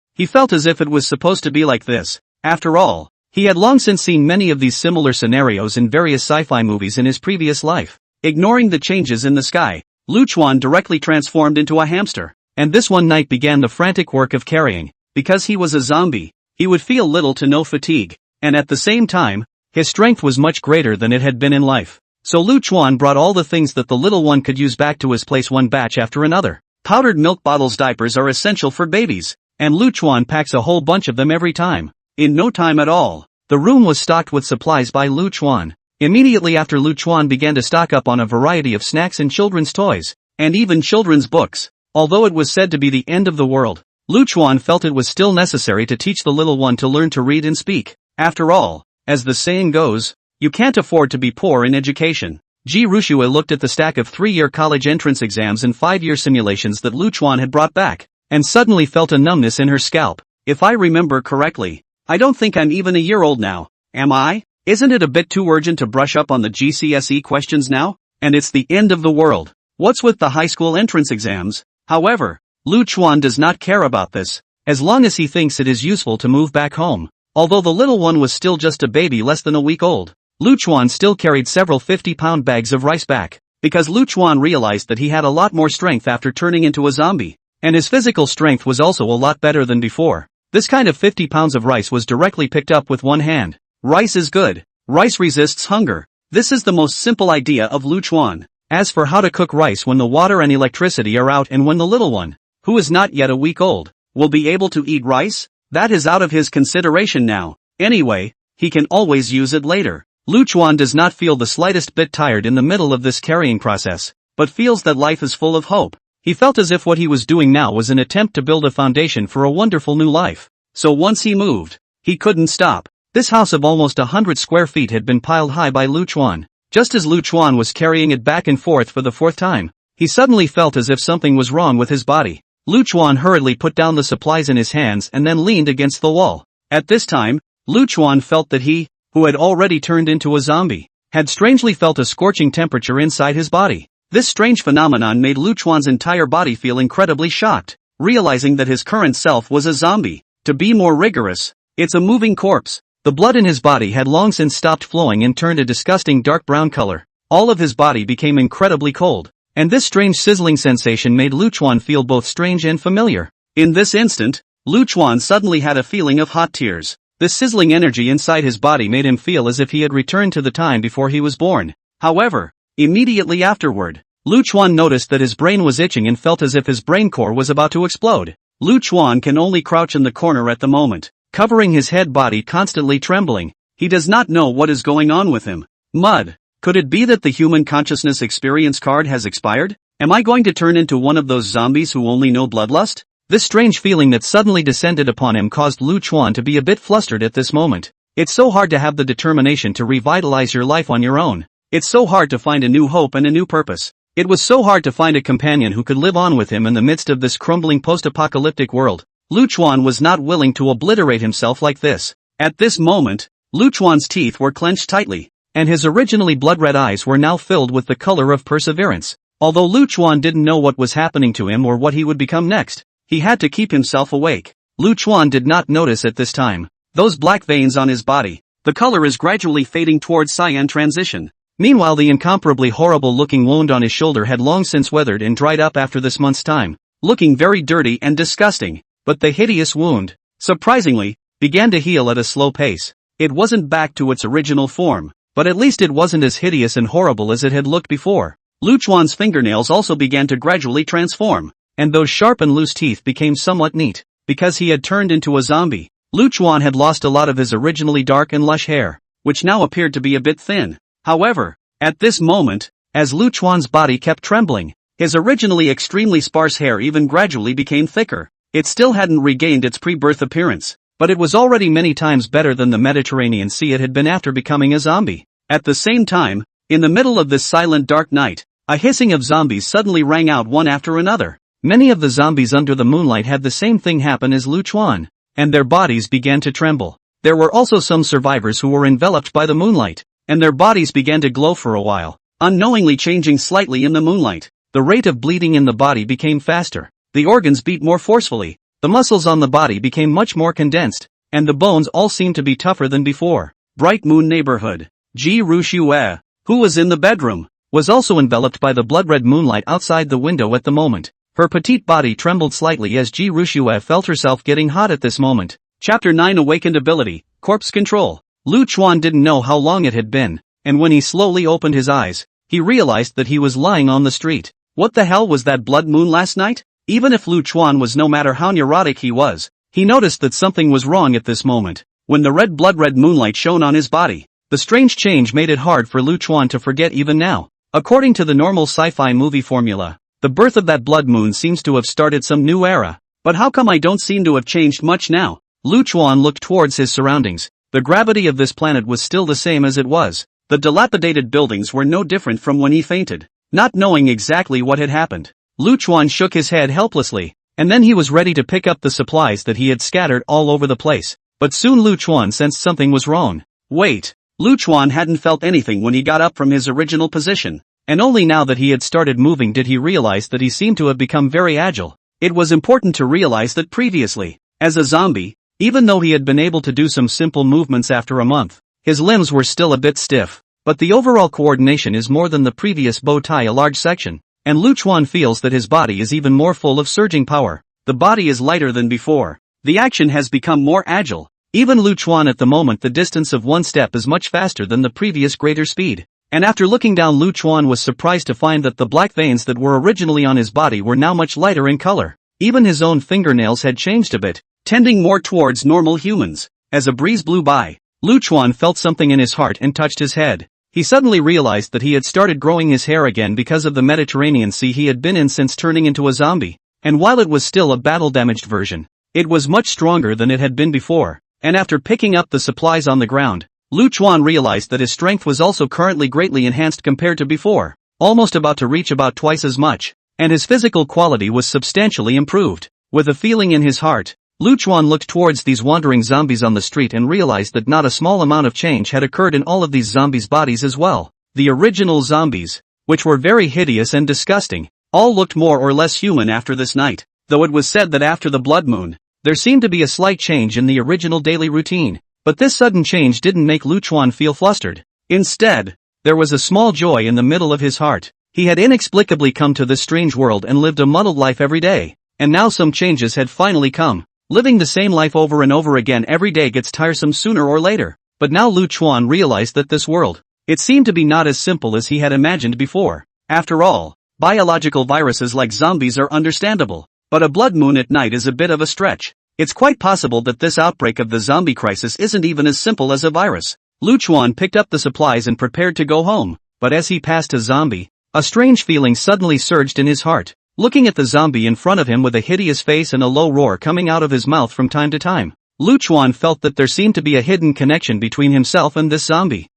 he felt as if it was supposed to be like this. After all, he had long since seen many of these similar scenarios in various sci-fi movies in his previous life. Ignoring the changes in the sky, Lu Chuan directly transformed into a hamster, and this one night began the frantic work of carrying. Because he was a zombie, he would feel little to no fatigue, and at the same time, his strength was much greater than it had been in life. So Lu Chuan brought all the things that the little one could use back to his place, one batch after another. Powdered milk bottles, diapers are essential for babies, and Lu Chuan packs a whole bunch of them every time. In no time at all, the room was stocked with supplies by Lu Chuan. Immediately after, Lu Chuan began to stock up on a variety of snacks and children's toys, and even children's books. Although it was said to be the end of the world, Lu Chuan felt it was still necessary to teach the little one to learn to read and speak. After all, as the saying goes, you can't afford to be poor in education. Ji Rushue looked at the stack of 3-year college entrance exams and 5-year simulations that Lu Chuan had brought back, and suddenly felt a numbness in her scalp. If I remember correctly, I don't think I'm even a year old now, am I? Isn't it a bit too urgent to brush up on the GCSE questions now? And it's the end of the world. What's with the high school entrance exams? However, Lu Chuan does not care about this, as long as he thinks it is useful to move back home. Although the little one was still just a baby less than a week old, Lu Chuan still carried several 50-pound bags of rice back, because Lu Chuan realized that he had a lot more strength after turning into a zombie, and his physical strength was also a lot better than before. This kind of 50 pounds of rice was directly picked up with one hand. Rice is good. Rice resists hunger. This is the most simple idea of Lu Chuan. As for how to cook rice when the water and electricity are out and when the little one, who is not yet a week old, will be able to eat rice, that is out of his consideration now. Anyway, he can always use it later. Lu Chuan does not feel the slightest bit tired in the middle of this carrying process, but feels that life is full of hope. He felt as if what he was doing now was an attempt to build a foundation for a wonderful new life. So once he moved, he couldn't stop. This house of almost 100 square feet had been piled high by Lu Chuan. Just as Lu Chuan was carrying it back and forth for the 4th time, he suddenly felt as if something was wrong with his body. Lu Chuan hurriedly put down the supplies in his hands and then leaned against the wall. At this time, Lu Chuan felt that he, who had already turned into a zombie, had strangely felt a scorching temperature inside his body. This strange phenomenon made Lu Chuan's entire body feel incredibly shocked, realizing that his current self was a zombie. To be more rigorous, it's a moving corpse. The blood in his body had long since stopped flowing and turned a disgusting dark brown color. All of his body became incredibly cold, and this strange sizzling sensation made Lu Chuan feel both strange and familiar. In this instant, Lu Chuan suddenly had a feeling of hot tears. This sizzling energy inside his body made him feel as if he had returned to the time before he was born. However, immediately afterward, Lu Chuan noticed that his brain was itching and felt as if his brain core was about to explode. Lu Chuan can only crouch in the corner at the moment, covering his head, body constantly trembling. He does not know what is going on with him. Mud. Could it be that the human consciousness experience card has expired? Am I going to turn into one of those zombies who only know bloodlust? This strange feeling that suddenly descended upon him caused Lu Chuan to be a bit flustered at this moment. It's so hard to have the determination to revitalize your life on your own. It's so hard to find a new hope and a new purpose. It was so hard to find a companion who could live on with him in the midst of this crumbling post-apocalyptic world. Lu Chuan was not willing to obliterate himself like this. At this moment, Lu Chuan's teeth were clenched tightly, and his originally blood-red eyes were now filled with the color of perseverance. Although Lu Chuan didn't know what was happening to him or what he would become next, he had to keep himself awake. Lu Chuan did not notice at this time those black veins on his body. The color is gradually fading towards cyan transition. Meanwhile, the incomparably horrible-looking wound on his shoulder had long since weathered and dried up after this month's time, looking very dirty and disgusting. But the hideous wound, surprisingly, began to heal at a slow pace. It wasn't back to its original form, but at least it wasn't as hideous and horrible as it had looked before. Lu Chuan's fingernails also began to gradually transform, and those sharp and loose teeth became somewhat neat. Because he had turned into a zombie, Lu Chuan had lost a lot of his originally dark and lush hair, which now appeared to be a bit thin. However, at this moment, as Lu Chuan's body kept trembling, his originally extremely sparse hair even gradually became thicker. It still hadn't regained its pre-birth appearance, but it was already many times better than the Mediterranean Sea it had been after becoming a zombie. At the same time, in the middle of this silent dark night, a hissing of zombies suddenly rang out one after another. Many of the zombies under the moonlight had the same thing happen as Lu Chuan, and their bodies began to tremble. There were also some survivors who were enveloped by the moonlight, and their bodies began to glow for a while, unknowingly changing slightly in the moonlight. The rate of bleeding in the body became faster, the organs beat more forcefully, the muscles on the body became much more condensed, and the bones all seemed to be tougher than before. Bright Moon Neighborhood. Ji Rushue, who was in the bedroom, was also enveloped by the blood-red moonlight outside the window at the moment. Her petite body trembled slightly as Ji Rushue felt herself getting hot at this moment. Chapter 9 Awakened Ability, Corpse Control. Lu Chuan didn't know how long it had been, and when he slowly opened his eyes, he realized that he was lying on the street. What the hell was that blood moon last night? Even if Lu Chuan was no matter how neurotic he was, he noticed that something was wrong at this moment. When the blood-red moonlight shone on his body, the strange change made it hard for Lu Chuan to forget even now. According to the normal sci-fi movie formula, the birth of that blood moon seems to have started some new era. But how come I don't seem to have changed much now? Lu Chuan looked towards his surroundings. The gravity of this planet was still the same as it was. The dilapidated buildings were no different from when he fainted. Not knowing exactly what had happened, Lu Chuan shook his head helplessly, and then he was ready to pick up the supplies that he had scattered all over the place. But soon Lu Chuan sensed something was wrong. Wait, Lu Chuan hadn't felt anything when he got up from his original position, and only now that he had started moving did he realize that he seemed to have become very agile. It was important to realize that previously, as a zombie, even though he had been able to do some simple movements after a month, his limbs were still a bit stiff. But the overall coordination is more than the previous bow tie a large section, and Lu Chuan feels that his body is even more full of surging power. The body is lighter than before. The action has become more agile. Even Lu Chuan at the moment the distance of one step is much faster than the previous greater speed. And after looking down Lu Chuan was surprised to find that the black veins that were originally on his body were now much lighter in color. Even his own fingernails had changed a bit, tending more towards normal humans. As a breeze blew by, Lu Chuan felt something in his heart and touched his head. He suddenly realized that he had started growing his hair again because of the Mediterranean Sea he had been in since turning into a zombie. And while it was still a battle-damaged version, it was much stronger than it had been before. And after picking up the supplies on the ground, Lu Chuan realized that his strength was also currently greatly enhanced compared to before, almost about to reach about twice as much, and his physical quality was substantially improved. With a feeling in his heart, Lu Chuan looked towards these wandering zombies on the street and realized that not a small amount of change had occurred in all of these zombies' bodies as well. The original zombies, which were very hideous and disgusting, all looked more or less human after this night, though it was said that after the blood moon, there seemed to be a slight change in the original daily routine. But this sudden change didn't make Lu Chuan feel flustered. Instead, there was a small joy in the middle of his heart. He had inexplicably come to this strange world and lived a muddled life every day, and now some changes had finally come. Living the same life over and over again every day gets tiresome sooner or later. But now Lu Chuan realized that this world, it seemed to be not as simple as he had imagined before. After all, biological viruses like zombies are understandable, but a blood moon at night is a bit of a stretch. It's quite possible that this outbreak of the zombie crisis isn't even as simple as a virus. Lu Chuan picked up the supplies and prepared to go home, but as he passed a zombie, a strange feeling suddenly surged in his heart. Looking at the zombie in front of him with a hideous face and a low roar coming out of his mouth from time to time, Lu Chuan felt that there seemed to be a hidden connection between himself and this zombie.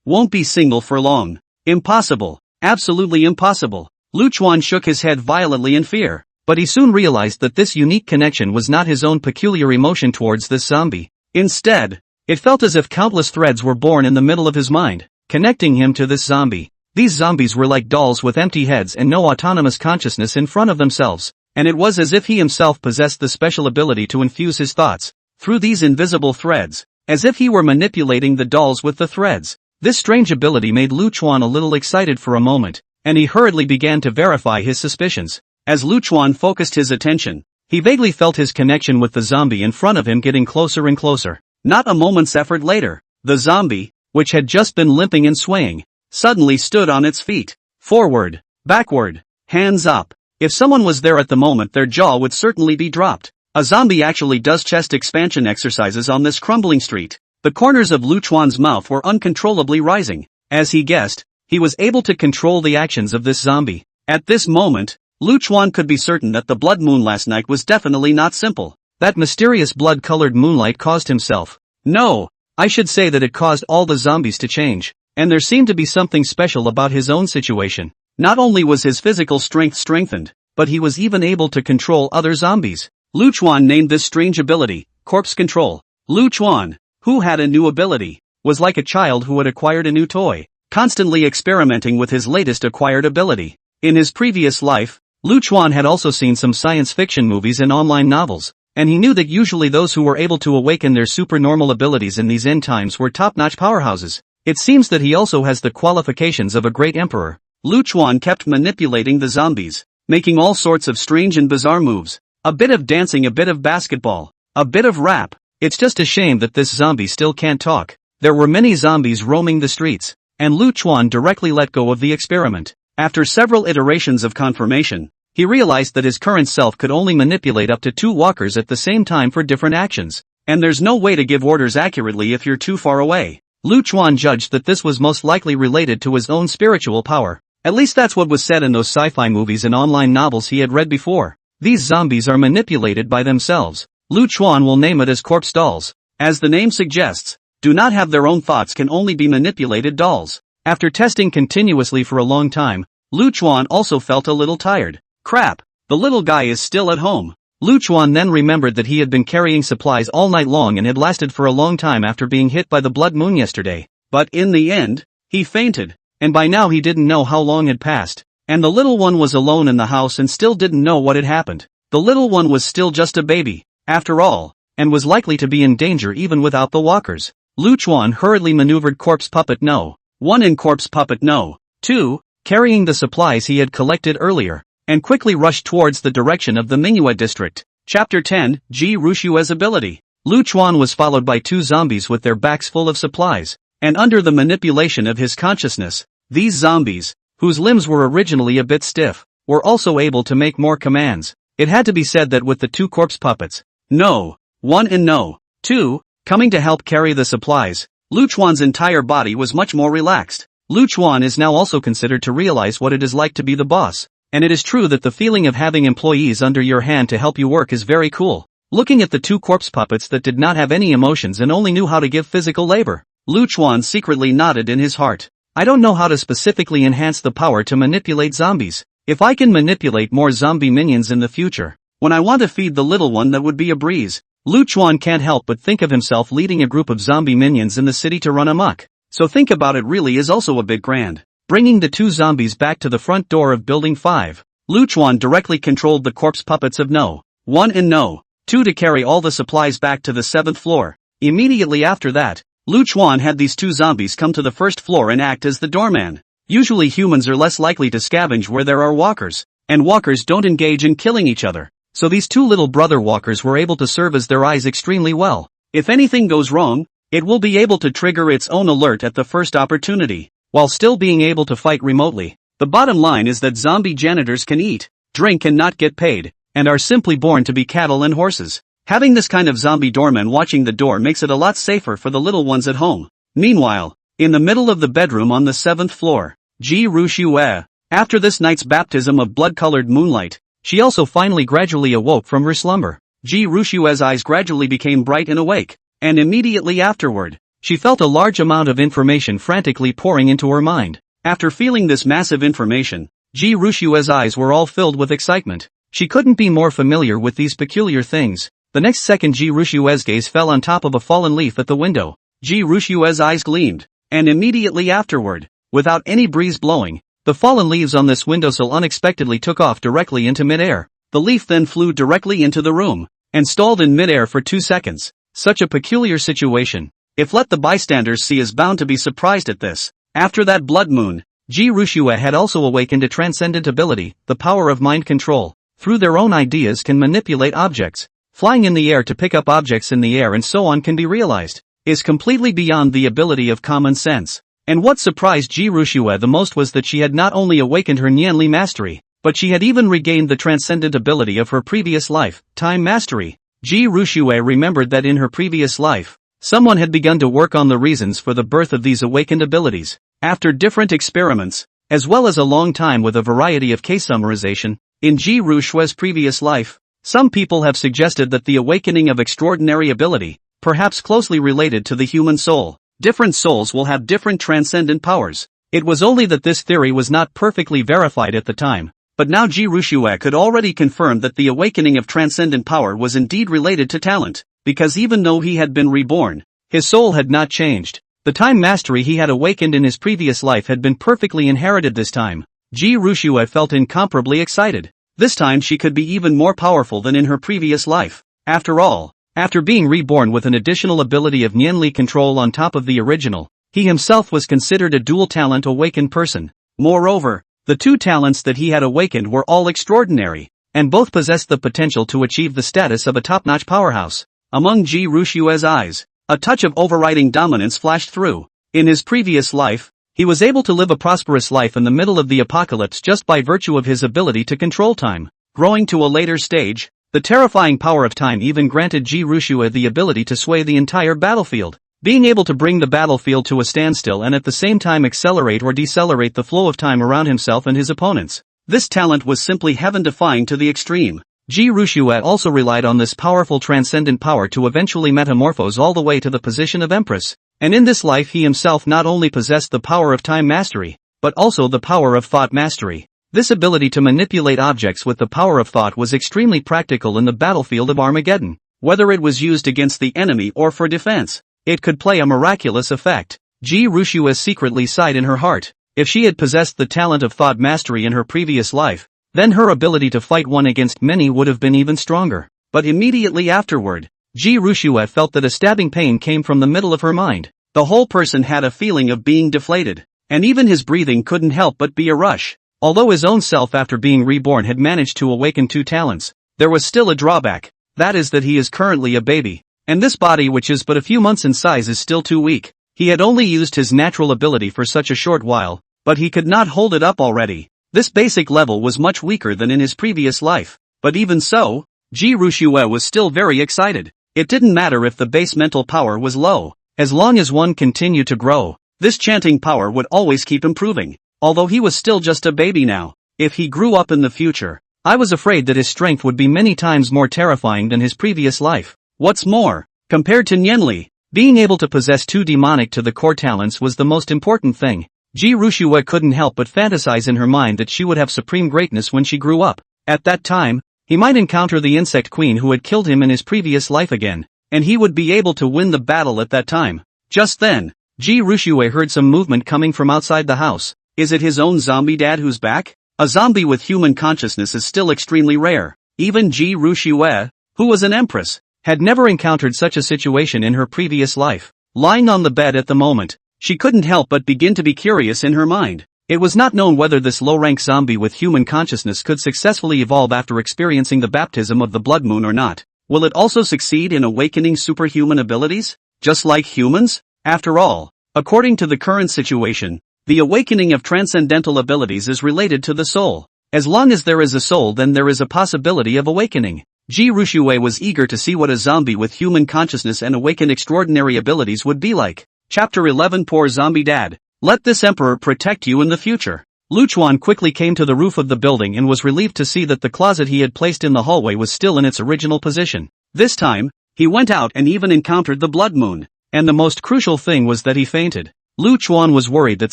Won't be single for long. Impossible. Absolutely impossible. Lu Chuan shook his head violently in fear, but he soon realized that this unique connection was not his own peculiar emotion towards this zombie. Instead, it felt as if countless threads were born in the middle of his mind, connecting him to this zombie. These zombies were like dolls with empty heads and no autonomous consciousness in front of themselves, and it was as if he himself possessed the special ability to infuse his thoughts through these invisible threads, as if he were manipulating the dolls with the threads. This strange ability made Lu Chuan a little excited for a moment, and he hurriedly began to verify his suspicions. As Lu Chuan focused his attention, he vaguely felt his connection with the zombie in front of him getting closer and closer. Not a moment's effort later, the zombie, which had just been limping and swaying, suddenly stood on its feet. Forward, backward, hands up. If someone was there at the moment, their jaw would certainly be dropped. A zombie actually does chest expansion exercises on this crumbling street. The corners of Lu Chuan's mouth were uncontrollably rising. As he guessed, he was able to control the actions of this zombie. At this moment, Lu Chuan could be certain that the blood moon last night was definitely not simple. That mysterious blood-colored moonlight caused himself. No, I should say that it caused all the zombies to change. And there seemed to be something special about his own situation. Not only was his physical strength strengthened, but he was even able to control other zombies. Lu Chuan named this strange ability, corpse control. Lu Chuan, who had a new ability, was like a child who had acquired a new toy, constantly experimenting with his latest acquired ability. In his previous life, Lu Chuan had also seen some science fiction movies and online novels, and he knew that usually those who were able to awaken their supernormal abilities in these end times were top-notch powerhouses. It seems that he also has the qualifications of a great emperor. Lu Chuan kept manipulating the zombies, making all sorts of strange and bizarre moves. A bit of dancing, a bit of basketball, a bit of rap. It's just a shame that this zombie still can't talk. There were many zombies roaming the streets, and Lu Chuan directly let go of the experiment. After several iterations of confirmation, he realized that his current self could only manipulate up to 2 walkers at the same time for different actions, and there's no way to give orders accurately if you're too far away. Lu Chuan judged that this was most likely related to his own spiritual power. At least that's what was said in those sci-fi movies and online novels he had read before. These zombies are manipulated by themselves. Lu Chuan will name it as corpse dolls. As the name suggests, do not have their own thoughts, can only be manipulated dolls. After testing continuously for a long time, Lu Chuan also felt a little tired. Crap, the little guy is still at home. Lu Chuan then remembered that he had been carrying supplies all night long and had lasted for a long time after being hit by the blood moon yesterday. But in the end, he fainted, and by now he didn't know how long had passed, and the little one was alone in the house and still didn't know what had happened. The little one was still just a baby, after all, and was likely to be in danger even without the walkers. Lu Chuan hurriedly maneuvered Corpse Puppet No. 1 and Corpse Puppet No. 2, carrying the supplies he had collected earlier, and quickly rushed towards the direction of the Manhwa district. Chapter 10, Ji Rushue's ability. Lu Chuan was followed by 2 zombies with their backs full of supplies, and under the manipulation of his consciousness, these zombies, whose limbs were originally a bit stiff, were also able to make more commands. It had to be said that with the 2 corpse puppets, No. 1 and No. 2, coming to help carry the supplies, Lu Chuan's entire body was much more relaxed. Lu Chuan is now also considered to realize what it is like to be the boss, and it is true that the feeling of having employees under your hand to help you work is very cool. Looking at the 2 corpse puppets that did not have any emotions and only knew how to give physical labor, Lu Chuan secretly nodded in his heart. I don't know how to specifically enhance the power to manipulate zombies. If I can manipulate more zombie minions in the future, when I want to feed the little one, that would be a breeze. Lu Chuan can't help but think of himself leading a group of zombie minions in the city to run amok. So think about it, really is also a bit grand. Bringing the 2 zombies back to the front door of Building 5, Lu Chuan directly controlled the corpse puppets of No. 1 and No. 2 to carry all the supplies back to the 7th floor. Immediately after that, Lu Chuan had these 2 zombies come to the 1st floor and act as the doorman. Usually humans are less likely to scavenge where there are walkers, and walkers don't engage in killing each other. So these 2 little brother walkers were able to serve as their eyes extremely well. If anything goes wrong, it will be able to trigger its own alert at the first opportunity, while still being able to fight remotely. The bottom line is that zombie janitors can eat, drink and not get paid, and are simply born to be cattle and horses. Having this kind of zombie doorman watching the door makes it a lot safer for the little ones at home. Meanwhile, in the middle of the bedroom on the 7th floor, Ji Rushue, after this night's baptism of blood-colored moonlight, she also finally gradually awoke from her slumber. Ji Rushue's eyes gradually became bright and awake, and immediately afterward, She felt a large amount of information frantically pouring into her mind. After feeling this massive information, Ji Rushue's eyes were all filled with excitement. She couldn't be more familiar with these peculiar things. The next second Ji Rushue's gaze fell on top of a fallen leaf at the window. Ji Rushue's eyes gleamed, and immediately afterward, without any breeze blowing, the fallen leaves on this windowsill unexpectedly took off directly into midair. The leaf then flew directly into the room, and stalled in midair for 2 seconds. Such a peculiar situation, if let the bystanders see, is bound to be surprised at this. After that blood moon, Ji Rushue had also awakened a transcendent ability, the power of mind control. Through their own ideas can manipulate objects. Flying in the air to pick up objects in the air and so on can be realized. Is completely beyond the ability of common sense. And what surprised Ji Rushue the most was that she had not only awakened her Nianli mastery, but she had even regained the transcendent ability of her previous life, time mastery. Ji Rushue remembered that in her previous life, someone had begun to work on the reasons for the birth of these awakened abilities. After different experiments, as well as a long time with a variety of case summarization, in Ji Rushue's previous life, some people have suggested that the awakening of extraordinary ability, perhaps closely related to the human soul. Different souls will have different transcendent powers. It was only that this theory was not perfectly verified at the time. But now Ji Rushue could already confirm that the awakening of transcendent power was indeed related to talent, because even though he had been reborn, his soul had not changed. The time mastery he had awakened in his previous life had been perfectly inherited this time. Ji Rushue felt incomparably excited. This time she could be even more powerful than in her previous life. After all, after being reborn with an additional ability of Nianli control on top of the original, he himself was considered a dual talent awakened person. Moreover, the two talents that he had awakened were all extraordinary, and both possessed the potential to achieve the status of a top-notch powerhouse. Among Ji Rushue's eyes, a touch of overriding dominance flashed through. In his previous life, he was able to live a prosperous life in the middle of the apocalypse just by virtue of his ability to control time. Growing to a later stage, the terrifying power of time even granted Ji Rushue the ability to sway the entire battlefield. Being able to bring the battlefield to a standstill and at the same time accelerate or decelerate the flow of time around himself and his opponents. This talent was simply heaven-defying to the extreme. Ji Rushue also relied on this powerful transcendent power to eventually metamorphose all the way to the position of empress. And in this life he himself not only possessed the power of time mastery, but also the power of thought mastery. This ability to manipulate objects with the power of thought was extremely practical in the battlefield of Armageddon. Whether it was used against the enemy or for defense, it could play a miraculous effect. Ji Rushue secretly sighed in her heart. If she had possessed the talent of thought mastery in her previous life, then her ability to fight one against many would have been even stronger. But immediately afterward, Ji Rushue felt that a stabbing pain came from the middle of her mind. The whole person had a feeling of being deflated, and even his breathing couldn't help but be a rush. Although his own self after being reborn had managed to awaken two talents, there was still a drawback. That is that he is currently a baby. And this body, which is but a few months in size, is still too weak. He had only used his natural ability for such a short while, but he could not hold it up already. This basic level was much weaker than in his previous life. But even so, Ji Rushue was still very excited. It didn't matter if the base mental power was low. As long as one continued to grow, this chanting power would always keep improving. Although he was still just a baby now, if he grew up in the future, I was afraid that his strength would be many times more terrifying than his previous life. What's more, compared to Nianli, being able to possess two demonic to the core talents was the most important thing. Ji Rushue couldn't help but fantasize in her mind that she would have supreme greatness when she grew up. At that time, he might encounter the insect queen who had killed him in his previous life again, and he would be able to win the battle at that time. Just then, Ji Rushue heard some movement coming from outside the house. Is it his own zombie dad who's back? A zombie with human consciousness is still extremely rare. Even Ji Rushue, who was an empress, had never encountered such a situation in her previous life. Lying on the bed at the moment, she couldn't help but begin to be curious in her mind. It was not known whether this low-rank zombie with human consciousness could successfully evolve after experiencing the baptism of the blood moon or not. Will it also succeed in awakening superhuman abilities, just like humans? After all, according to the current situation, the awakening of transcendental abilities is related to the soul. As long as there is a soul, then there is a possibility of awakening. Ji Rushue was eager to see what a zombie with human consciousness and awakened extraordinary abilities would be like. Chapter 11. Poor Zombie Dad. Let this emperor protect you in the future. Luchuan quickly came to the roof of the building and was relieved to see that the closet he had placed in the hallway was still in its original position. This time, he went out and even encountered the blood moon. And the most crucial thing was that he fainted. Lu Chuan was worried that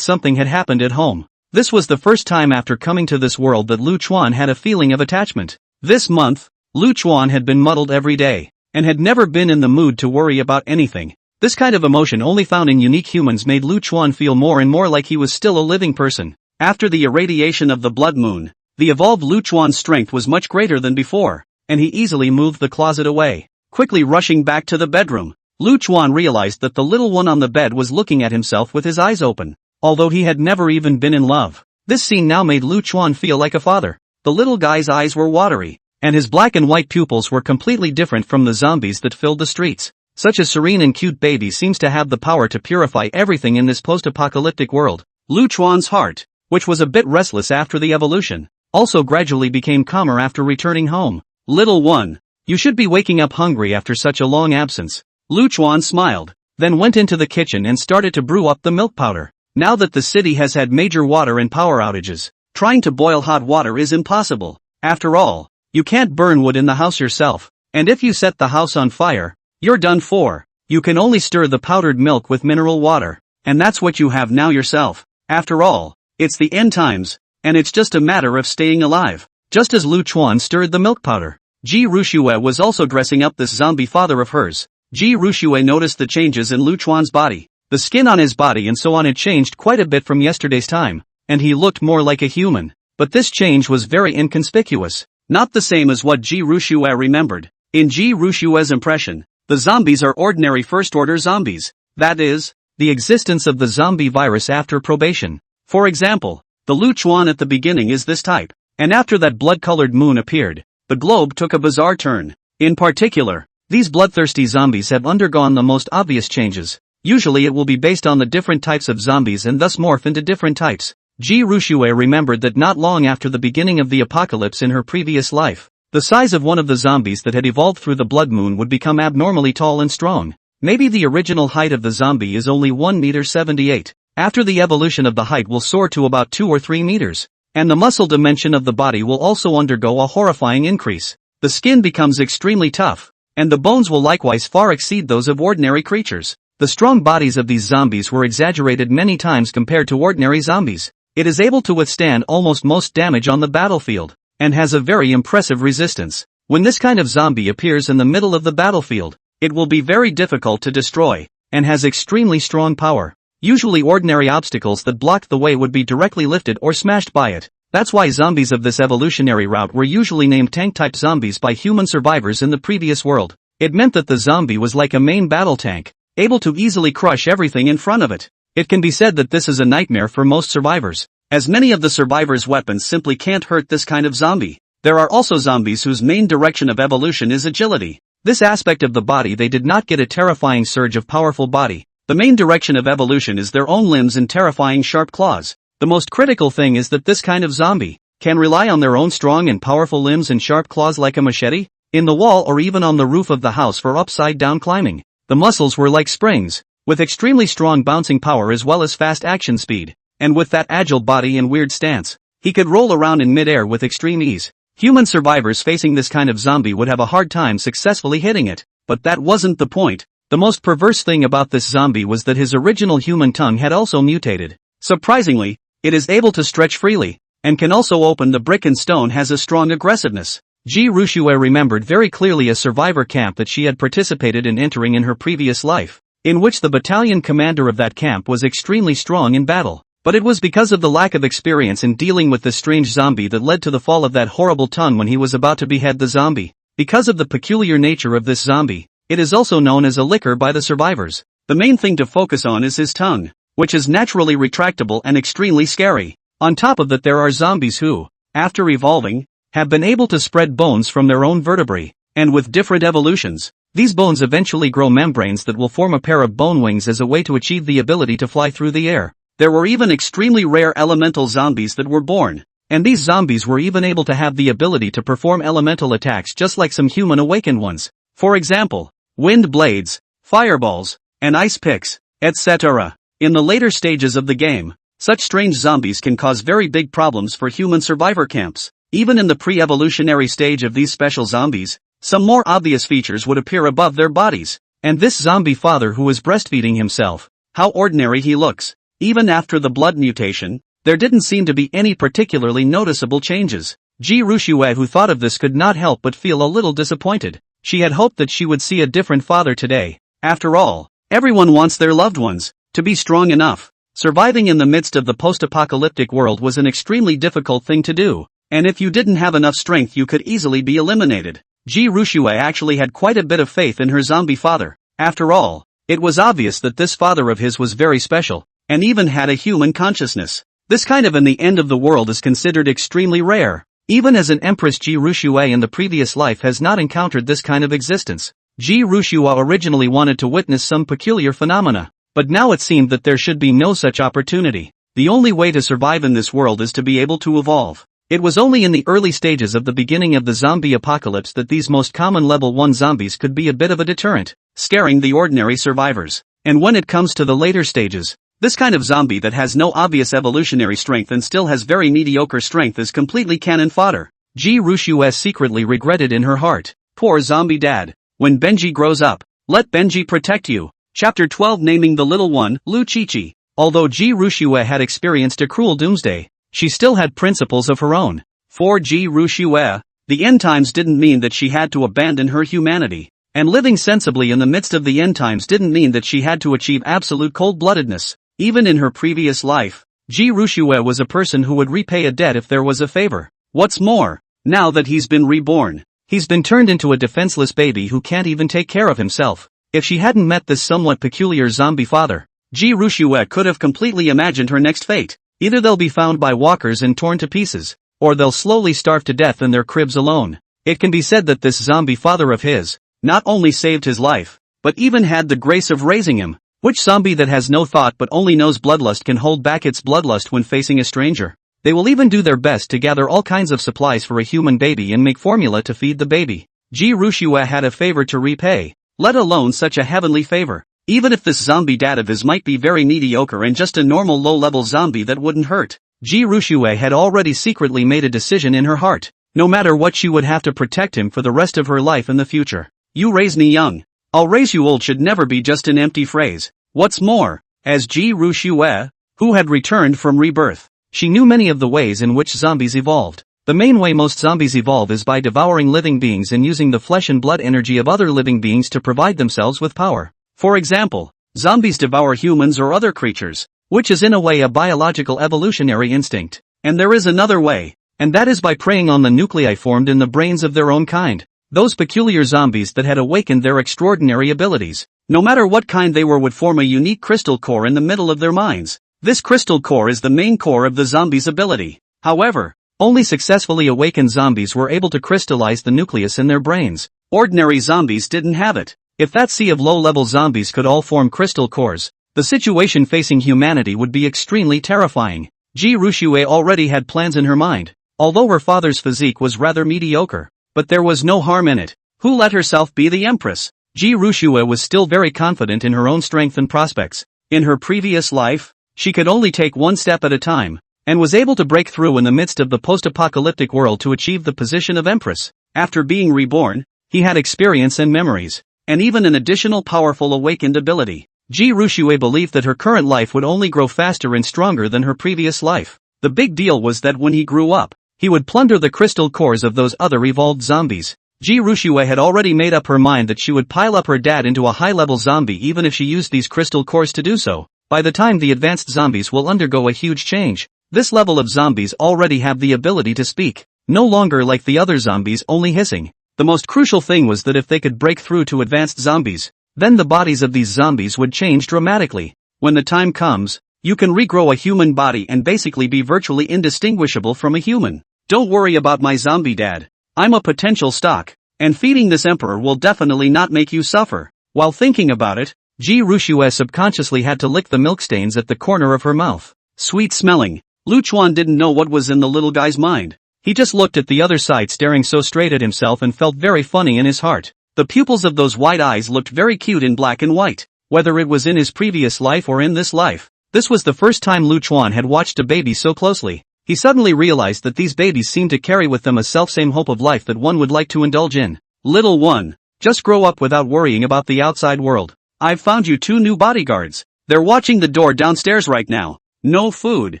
something had happened at home. This was the first time after coming to this world that Lu Chuan had a feeling of attachment. This month, Lu Chuan had been muddled every day, and had never been in the mood to worry about anything. This kind of emotion only found in unique humans made Lu Chuan feel more and more like he was still a living person. After the irradiation of the blood moon, the evolved Lu Chuan's strength was much greater than before, and he easily moved the closet away. Quickly rushing back to the bedroom, Lu Chuan realized that the little one on the bed was looking at himself with his eyes open, although he had never even been in love. This scene now made Lu Chuan feel like a father. The little guy's eyes were watery, and his black and white pupils were completely different from the zombies that filled the streets. Such a serene and cute baby seems to have the power to purify everything in this post-apocalyptic world. Lu Chuan's heart, which was a bit restless after the evolution, also gradually became calmer after returning home. Little one, you should be waking up hungry after such a long absence. Lu Chuan smiled, then went into the kitchen and started to brew up the milk powder. Now that the city has had major water and power outages, trying to boil hot water is impossible. After all, you can't burn wood in the house yourself, and if you set the house on fire, you're done for. You can only stir the powdered milk with mineral water, and that's what you have now yourself. After all, it's the end times, and it's just a matter of staying alive. Just as Lu Chuan stirred the milk powder, Ji Rushue was also dressing up this zombie father of hers. Ji Rushue noticed the changes in Lu Chuan's body. The skin on his body and so on had changed quite a bit from yesterday's time, and he looked more like a human. But this change was very inconspicuous, not the same as what Ji Rushue remembered. In Ji Rushue's impression, the zombies are ordinary first-order zombies. That is, the existence of the zombie virus after probation. For example, the Lu Chuan at the beginning is this type, and after that blood-colored moon appeared, the globe took a bizarre turn. In particular, these bloodthirsty zombies have undergone the most obvious changes. Usually it will be based on the different types of zombies and thus morph into different types. Ji Rushue remembered that not long after the beginning of the apocalypse in her previous life, the size of one of the zombies that had evolved through the blood moon would become abnormally tall and strong. Maybe the original height of the zombie is only 1.78 meters. After the evolution of the height will soar to about 2 or 3 meters. And the muscle dimension of the body will also undergo a horrifying increase. The skin becomes extremely tough, and the bones will likewise far exceed those of ordinary creatures. The strong bodies of these zombies were exaggerated many times compared to ordinary zombies. It is able to withstand almost most damage on the battlefield, and has a very impressive resistance. When this kind of zombie appears in the middle of the battlefield, it will be very difficult to destroy, and has extremely strong power. Usually ordinary obstacles that blocked the way would be directly lifted or smashed by it. That's why zombies of this evolutionary route were usually named tank-type zombies by human survivors in the previous world. It meant that the zombie was like a main battle tank, able to easily crush everything in front of it. It can be said that this is a nightmare for most survivors, as many of the survivors' weapons simply can't hurt this kind of zombie. There are also zombies whose main direction of evolution is agility. This aspect of the body they did not get a terrifying surge of powerful body. The main direction of evolution is their own limbs and terrifying sharp claws. The most critical thing is that this kind of zombie can rely on their own strong and powerful limbs and sharp claws like a machete, in the wall or even on the roof of the house for upside-down climbing. The muscles were like springs, with extremely strong bouncing power as well as fast action speed, and with that agile body and weird stance, he could roll around in mid-air with extreme ease. Human survivors facing this kind of zombie would have a hard time successfully hitting it, but that wasn't the point. The most perverse thing about this zombie was that his original human tongue had also mutated. Surprisingly, it is able to stretch freely, and can also open the brick and stone has a strong aggressiveness. Ji Rushue remembered very clearly a survivor camp that she had participated in entering in her previous life, in which the battalion commander of that camp was extremely strong in battle. But it was because of the lack of experience in dealing with this strange zombie that led to the fall of that horrible tongue when he was about to behead the zombie. Because of the peculiar nature of this zombie, it is also known as a licker by the survivors. The main thing to focus on is his tongue, which is naturally retractable and extremely scary. On top of that, there are zombies who, after evolving, have been able to spread bones from their own vertebrae, and with different evolutions, these bones eventually grow membranes that will form a pair of bone wings as a way to achieve the ability to fly through the air. There were even extremely rare elemental zombies that were born, and these zombies were even able to have the ability to perform elemental attacks just like some human awakened ones. For example, wind blades, fireballs, and ice picks, etc. In the later stages of the game, such strange zombies can cause very big problems for human survivor camps. Even in the pre-evolutionary stage of these special zombies, some more obvious features would appear above their bodies. And this zombie father who was breastfeeding himself, how ordinary he looks. Even after the blood mutation, there didn't seem to be any particularly noticeable changes. Ji Rushue, who thought of this, could not help but feel a little disappointed. She had hoped that she would see a different father today. After all, everyone wants their loved ones to be strong enough. Surviving in the midst of the post-apocalyptic world was an extremely difficult thing to do, and if you didn't have enough strength you could easily be eliminated. Ji Rushue actually had quite a bit of faith in her zombie father. After all, it was obvious that this father of his was very special, and even had a human consciousness. This kind of in the end of the world is considered extremely rare. Even as an empress, Ji Rushue in the previous life has not encountered this kind of existence. Ji Rushue originally wanted to witness some peculiar phenomena, but now it seemed that there should be no such opportunity. The only way to survive in this world is to be able to evolve. It was only in the early stages of the beginning of the zombie apocalypse that these most common level 1 zombies could be a bit of a deterrent, scaring the ordinary survivors. And when it comes to the later stages, this kind of zombie that has no obvious evolutionary strength and still has very mediocre strength is completely cannon fodder. Ji Rushue secretly regretted in her heart. Poor zombie dad. When Benji grows up, let Benji protect you. Chapter 12, naming the little one, Lu Chi-Chi. Although Ji Rushue had experienced a cruel doomsday, she still had principles of her own. For Ji Rushue, the end times didn't mean that she had to abandon her humanity. And living sensibly in the midst of the end times didn't mean that she had to achieve absolute cold-bloodedness. Even in her previous life, Ji Rushue was a person who would repay a debt if there was a favor. What's more, now that he's been reborn, he's been turned into a defenseless baby who can't even take care of himself. If she hadn't met this somewhat peculiar zombie father, Ji Rushue could have completely imagined her next fate. Either they'll be found by walkers and torn to pieces, or they'll slowly starve to death in their cribs alone. It can be said that this zombie father of his not only saved his life, but even had the grace of raising him. Which zombie that has no thought but only knows bloodlust can hold back its bloodlust when facing a stranger? They will even do their best to gather all kinds of supplies for a human baby and make formula to feed the baby. Ji Rushue had a favor to repay, let alone such a heavenly favor. Even if this zombie dad of his might be very mediocre and just a normal low-level zombie that wouldn't hurt, Ji Rushue had already secretly made a decision in her heart. No matter what, she would have to protect him for the rest of her life in the future. You raise me young, I'll raise you old should never be just an empty phrase. What's more, as Ji Rushue, who had returned from rebirth, she knew many of the ways in which zombies evolved. The main way most zombies evolve is by devouring living beings and using the flesh and blood energy of other living beings to provide themselves with power. For example, zombies devour humans or other creatures, which is in a way a biological evolutionary instinct. And there is another way, and that is by preying on the nuclei formed in the brains of their own kind. Those peculiar zombies that had awakened their extraordinary abilities, no matter what kind they were, would form a unique crystal core in the middle of their minds. This crystal core is the main core of the zombie's ability. However, only successfully awakened zombies were able to crystallize the nucleus in their brains. Ordinary zombies didn't have it. If that sea of low-level zombies could all form crystal cores, the situation facing humanity would be extremely terrifying. Ji Rushue already had plans in her mind. Although her father's physique was rather mediocre, but there was no harm in it. Who let herself be the empress? Ji Rushue was still very confident in her own strength and prospects. In her previous life, she could only take one step at a time, and was able to break through in the midst of the post-apocalyptic world to achieve the position of empress. After being reborn, he had experience and memories, and even an additional powerful awakened ability. Ji Rushue believed that her current life would only grow faster and stronger than her previous life. The big deal was that when he grew up, he would plunder the crystal cores of those other evolved zombies. Ji Rushue had already made up her mind that she would pile up her dad into a high-level zombie even if she used these crystal cores to do so. By the time the advanced zombies will undergo a huge change, this level of zombies already have the ability to speak, no longer like the other zombies only hissing. The most crucial thing was that if they could break through to advanced zombies, then the bodies of these zombies would change dramatically. When the time comes, you can regrow a human body and basically be virtually indistinguishable from a human. Don't worry about my zombie dad. I'm a potential stock, and feeding this emperor will definitely not make you suffer. While thinking about it, Ji Rushue subconsciously had to lick the milk stains at the corner of her mouth. Sweet smelling. Lu Chuan didn't know what was in the little guy's mind. He just looked at the other side, staring so straight at himself, and felt very funny in his heart. The pupils of those wide eyes looked very cute in black and white. Whether it was in his previous life or in this life, this was the first time Lu Chuan had watched a baby so closely. He suddenly realized that these babies seemed to carry with them a selfsame hope of life that one would like to indulge in. Little one, Just grow up without worrying about the outside world. I've found you 2 new bodyguards. They're watching the door downstairs right now. No food,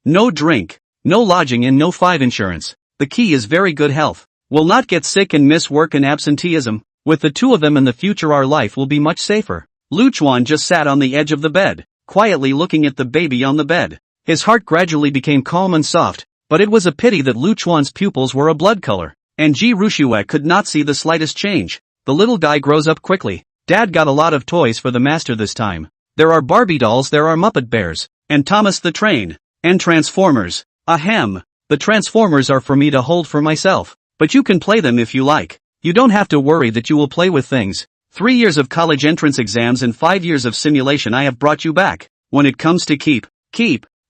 no drink, no lodging and no 5 insurance. The key is very good health. Will not get sick and miss work and absenteeism. With the 2 of them in the future our life will be much safer. Lu Chuan just sat on the edge of the bed, quietly looking at the baby on the bed. His heart gradually became calm and soft, but it was a pity that Lu Chuan's pupils were a blood color, and Ji Rushue could not see the slightest change. The little guy grows up quickly. Dad got a lot of toys for the master this time. There are Barbie dolls, there are Muppet Bears, and Thomas the Train, and Transformers. Ahem. The Transformers are for me to hold for myself, but you can play them if you like. You don't have to worry that you will play with things. 3 years of college entrance exams and 5 years of simulation I have brought you back. When it comes to keep.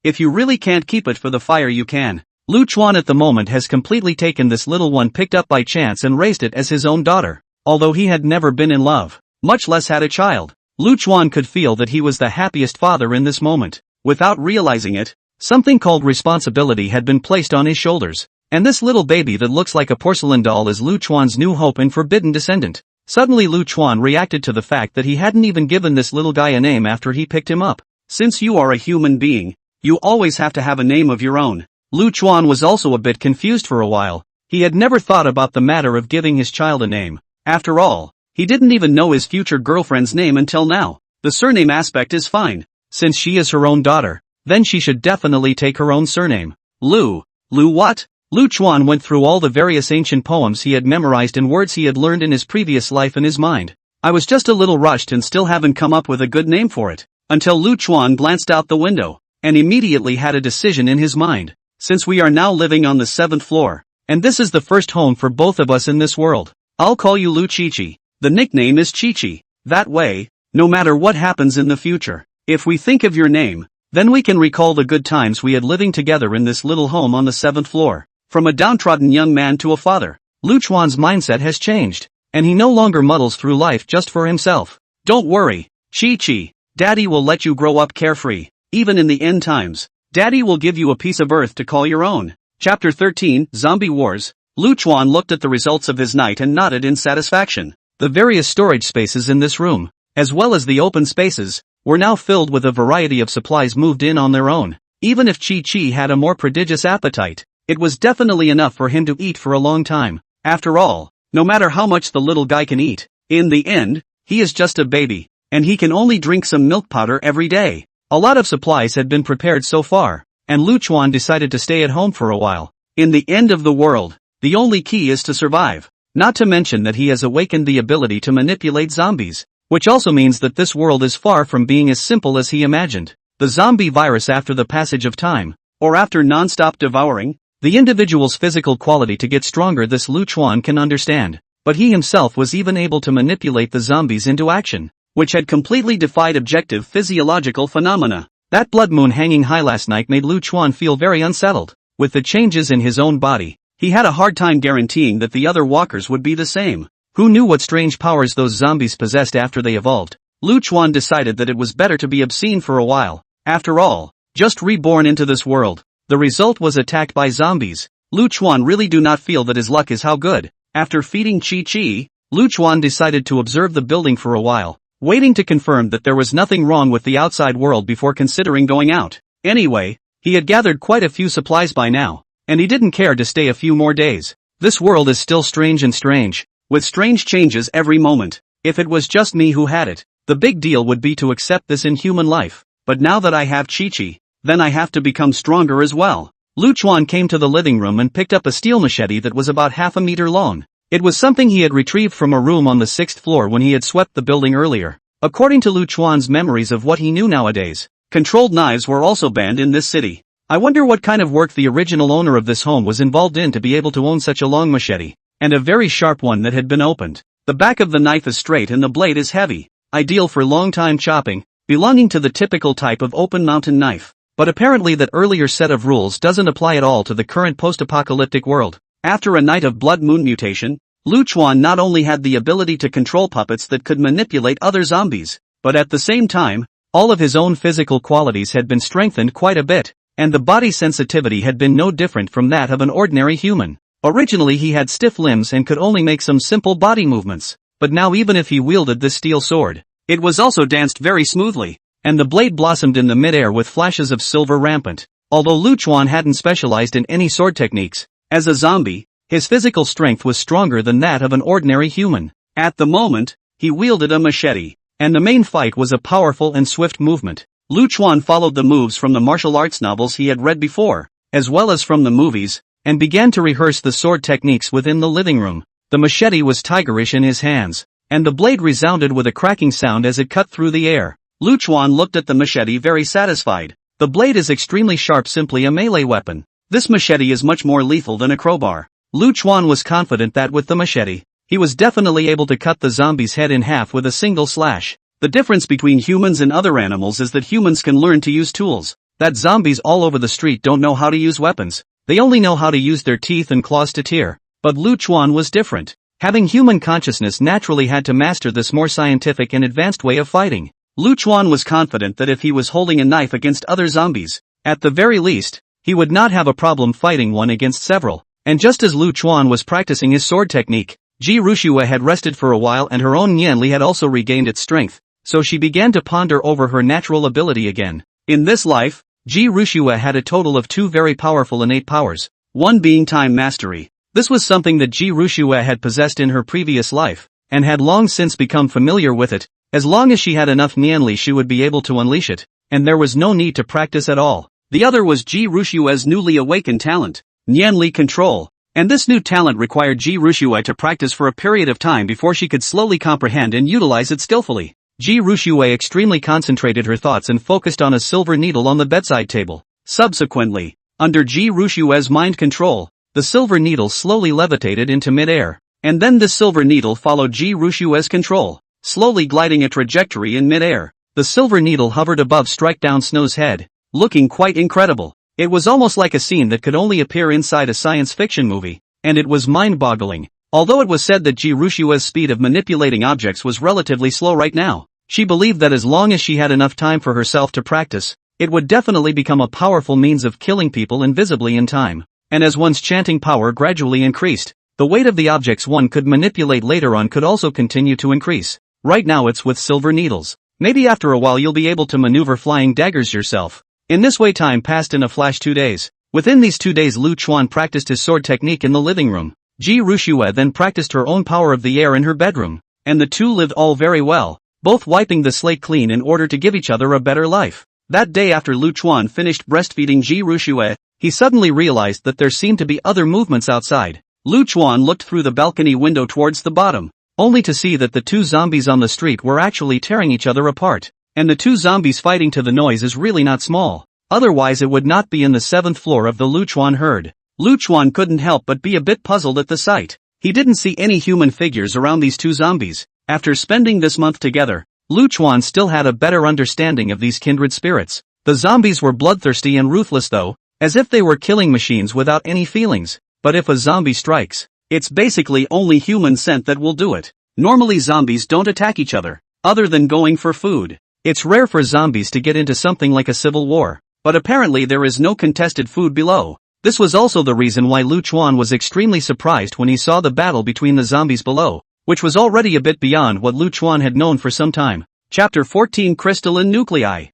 If you really can't keep it for the fire you can. Lu Chuan at the moment has completely taken this little one picked up by chance and raised it as his own daughter. Although he had never been in love, much less had a child, Lu Chuan could feel that he was the happiest father in this moment. Without realizing it, something called responsibility had been placed on his shoulders, and this little baby that looks like a porcelain doll is Lu Chuan's new hope and forbidden descendant. Suddenly Lu Chuan reacted to the fact that he hadn't even given this little guy a name after he picked him up. Since you are a human being, you always have to have a name of your own. Lu Chuan was also a bit confused for a while. He had never thought about the matter of giving his child a name. After all, he didn't even know his future girlfriend's name until now. The surname aspect is fine. Since she is her own daughter, then she should definitely take her own surname. Lu what? Lu Chuan went through all the various ancient poems he had memorized and words he had learned in his previous life in his mind. I was just a little rushed and still haven't come up with a good name for it. Until Lu Chuan glanced out the window, and immediately had a decision in his mind. Since we are now living on the 7th floor, and this is the first home for both of us in this world, I'll call you Lu Chi-Chi. The nickname is Chi-Chi. That way, no matter what happens in the future, if we think of your name, then we can recall the good times we had living together in this little home on the 7th floor. From a downtrodden young man to a father, Lu Chuan's mindset has changed, and he no longer muddles through life just for himself. Don't worry, Chi-Chi. Daddy will let you grow up carefree. Even in the end times, Daddy will give you a piece of earth to call your own. Chapter 13, Zombie Wars. Lu Chuan looked at the results of his night and nodded in satisfaction. The various storage spaces in this room, as well as the open spaces, were now filled with a variety of supplies moved in on their own. Even if Chi-Chi had a more prodigious appetite, it was definitely enough for him to eat for a long time. After all, no matter how much the little guy can eat, in the end, he is just a baby, and he can only drink some milk powder every day. A lot of supplies had been prepared so far, and Lu Chuan decided to stay at home for a while. In the end of the world, the only key is to survive. Not to mention that he has awakened the ability to manipulate zombies, which also means that this world is far from being as simple as he imagined. The zombie virus after the passage of time, or after non-stop devouring, the individual's physical quality to get stronger, this Lu Chuan can understand, but he himself was even able to manipulate the zombies into action, which had completely defied objective physiological phenomena. That blood moon hanging high last night made Lu Chuan feel very unsettled. With the changes in his own body, he had a hard time guaranteeing that the other walkers would be the same. Who knew what strange powers those zombies possessed after they evolved? Lu Chuan decided that it was better to be obscene for a while. After all, just reborn into this world. The result was attacked by zombies. Lu Chuan really do not feel that his luck is how good. After feeding Chi-Chi, Lu Chuan decided to observe the building for a while, waiting to confirm that there was nothing wrong with the outside world before considering going out. Anyway, he had gathered quite a few supplies by now, and he didn't care to stay a few more days. This world is still strange and strange, with strange changes every moment. If it was just me who had it, the big deal would be to accept this in human life. But now that I have Chi-Chi, then I have to become stronger as well. Lu Chuan came to the living room and picked up a steel machete that was about half a meter long. It was something he had retrieved from a room on the 6th floor when he had swept the building earlier. According to Lu Chuan's memories of what he knew nowadays, controlled knives were also banned in this city. I wonder what kind of work the original owner of this home was involved in to be able to own such a long machete, and a very sharp one that had been opened. The back of the knife is straight and the blade is heavy, ideal for long time chopping, belonging to the typical type of open mountain knife. But apparently that earlier set of rules doesn't apply at all to the current post-apocalyptic world. After a night of blood moon mutation, Lu Chuan not only had the ability to control puppets that could manipulate other zombies, but at the same time, all of his own physical qualities had been strengthened quite a bit, and the body sensitivity had been no different from that of an ordinary human. Originally he had stiff limbs and could only make some simple body movements, but now even if he wielded this steel sword, it was also danced very smoothly, and the blade blossomed in the mid-air with flashes of silver rampant. Although Lu Chuan hadn't specialized in any sword techniques, as a zombie, his physical strength was stronger than that of an ordinary human. At the moment, he wielded a machete, and the main fight was a powerful and swift movement. Lu Chuan followed the moves from the martial arts novels he had read before, as well as from the movies, and began to rehearse the sword techniques within the living room. The machete was tigerish in his hands, and the blade resounded with a cracking sound as it cut through the air. Lu Chuan looked at the machete very satisfied. The blade is extremely sharp, simply a melee weapon. This machete is much more lethal than a crowbar. Lu Chuan was confident that with the machete, he was definitely able to cut the zombie's head in half with a single slash. The difference between humans and other animals is that humans can learn to use tools, that zombies all over the street don't know how to use weapons. They only know how to use their teeth and claws to tear. But Lu Chuan was different. Having human consciousness, naturally had to master this more scientific and advanced way of fighting. Lu Chuan was confident that if he was holding a knife against other zombies, at the very least, he would not have a problem fighting one against several. And just as Lu Chuan was practicing his sword technique, Ji Rushua had rested for a while and her own Nianli had also regained its strength, so she began to ponder over her natural ability again. In this life, Ji Rushua had a total of 2 very powerful innate powers, one being time mastery. This was something that Ji Rushua had possessed in her previous life, and had long since become familiar with it. As long as she had enough Nianli, she would be able to unleash it, and there was no need to practice at all. The other was Ji Rushua's newly awakened talent, Nianli control, and this new talent required Ji Rushua to practice for a period of time before she could slowly comprehend and utilize it skillfully. Ji Rushua extremely concentrated her thoughts and focused on a silver needle on the bedside table. Subsequently, under Ji Rushua's mind control, the silver needle slowly levitated into mid-air, and then the silver needle followed Ji Rushua's control, slowly gliding a trajectory in mid-air. The silver needle hovered above Strike Down Snow's head, looking quite incredible. It was almost like a scene that could only appear inside a science fiction movie, and it was mind-boggling. Although it was said that Ji Rushua's speed of manipulating objects was relatively slow right now, she believed that as long as she had enough time for herself to practice, it would definitely become a powerful means of killing people invisibly in time. And as one's chanting power gradually increased, the weight of the objects one could manipulate later on could also continue to increase. Right now it's with silver needles. Maybe after a while you'll be able to maneuver flying daggers yourself. In this way time passed in a flash 2 days. Within these 2 days Lu Chuan practiced his sword technique in the living room. Ji Rushua then practiced her own power of the air in her bedroom, and the two lived all very well, both wiping the slate clean in order to give each other a better life. That day after Lu Chuan finished breastfeeding Ji Rushua, he suddenly realized that there seemed to be other movements outside. Lu Chuan looked through the balcony window towards the bottom, only to see that the 2 zombies on the street were actually tearing each other apart. And the 2 zombies fighting to the noise is really not small. Otherwise it would not be in the 7th floor of the Lu Chuan herd. Lu Chuan couldn't help but be a bit puzzled at the sight. He didn't see any human figures around these 2 zombies. After spending this month together, Lu Chuan still had a better understanding of these kindred spirits. The zombies were bloodthirsty and ruthless though, as if they were killing machines without any feelings. But if a zombie strikes, it's basically only human scent that will do it. Normally zombies don't attack each other, other than going for food. It's rare for zombies to get into something like a civil war, but apparently there is no contested food below. This was also the reason why Lu Chuan was extremely surprised when he saw the battle between the zombies below, which was already a bit beyond what Lu Chuan had known for some time. Chapter 14 Crystalline Nuclei.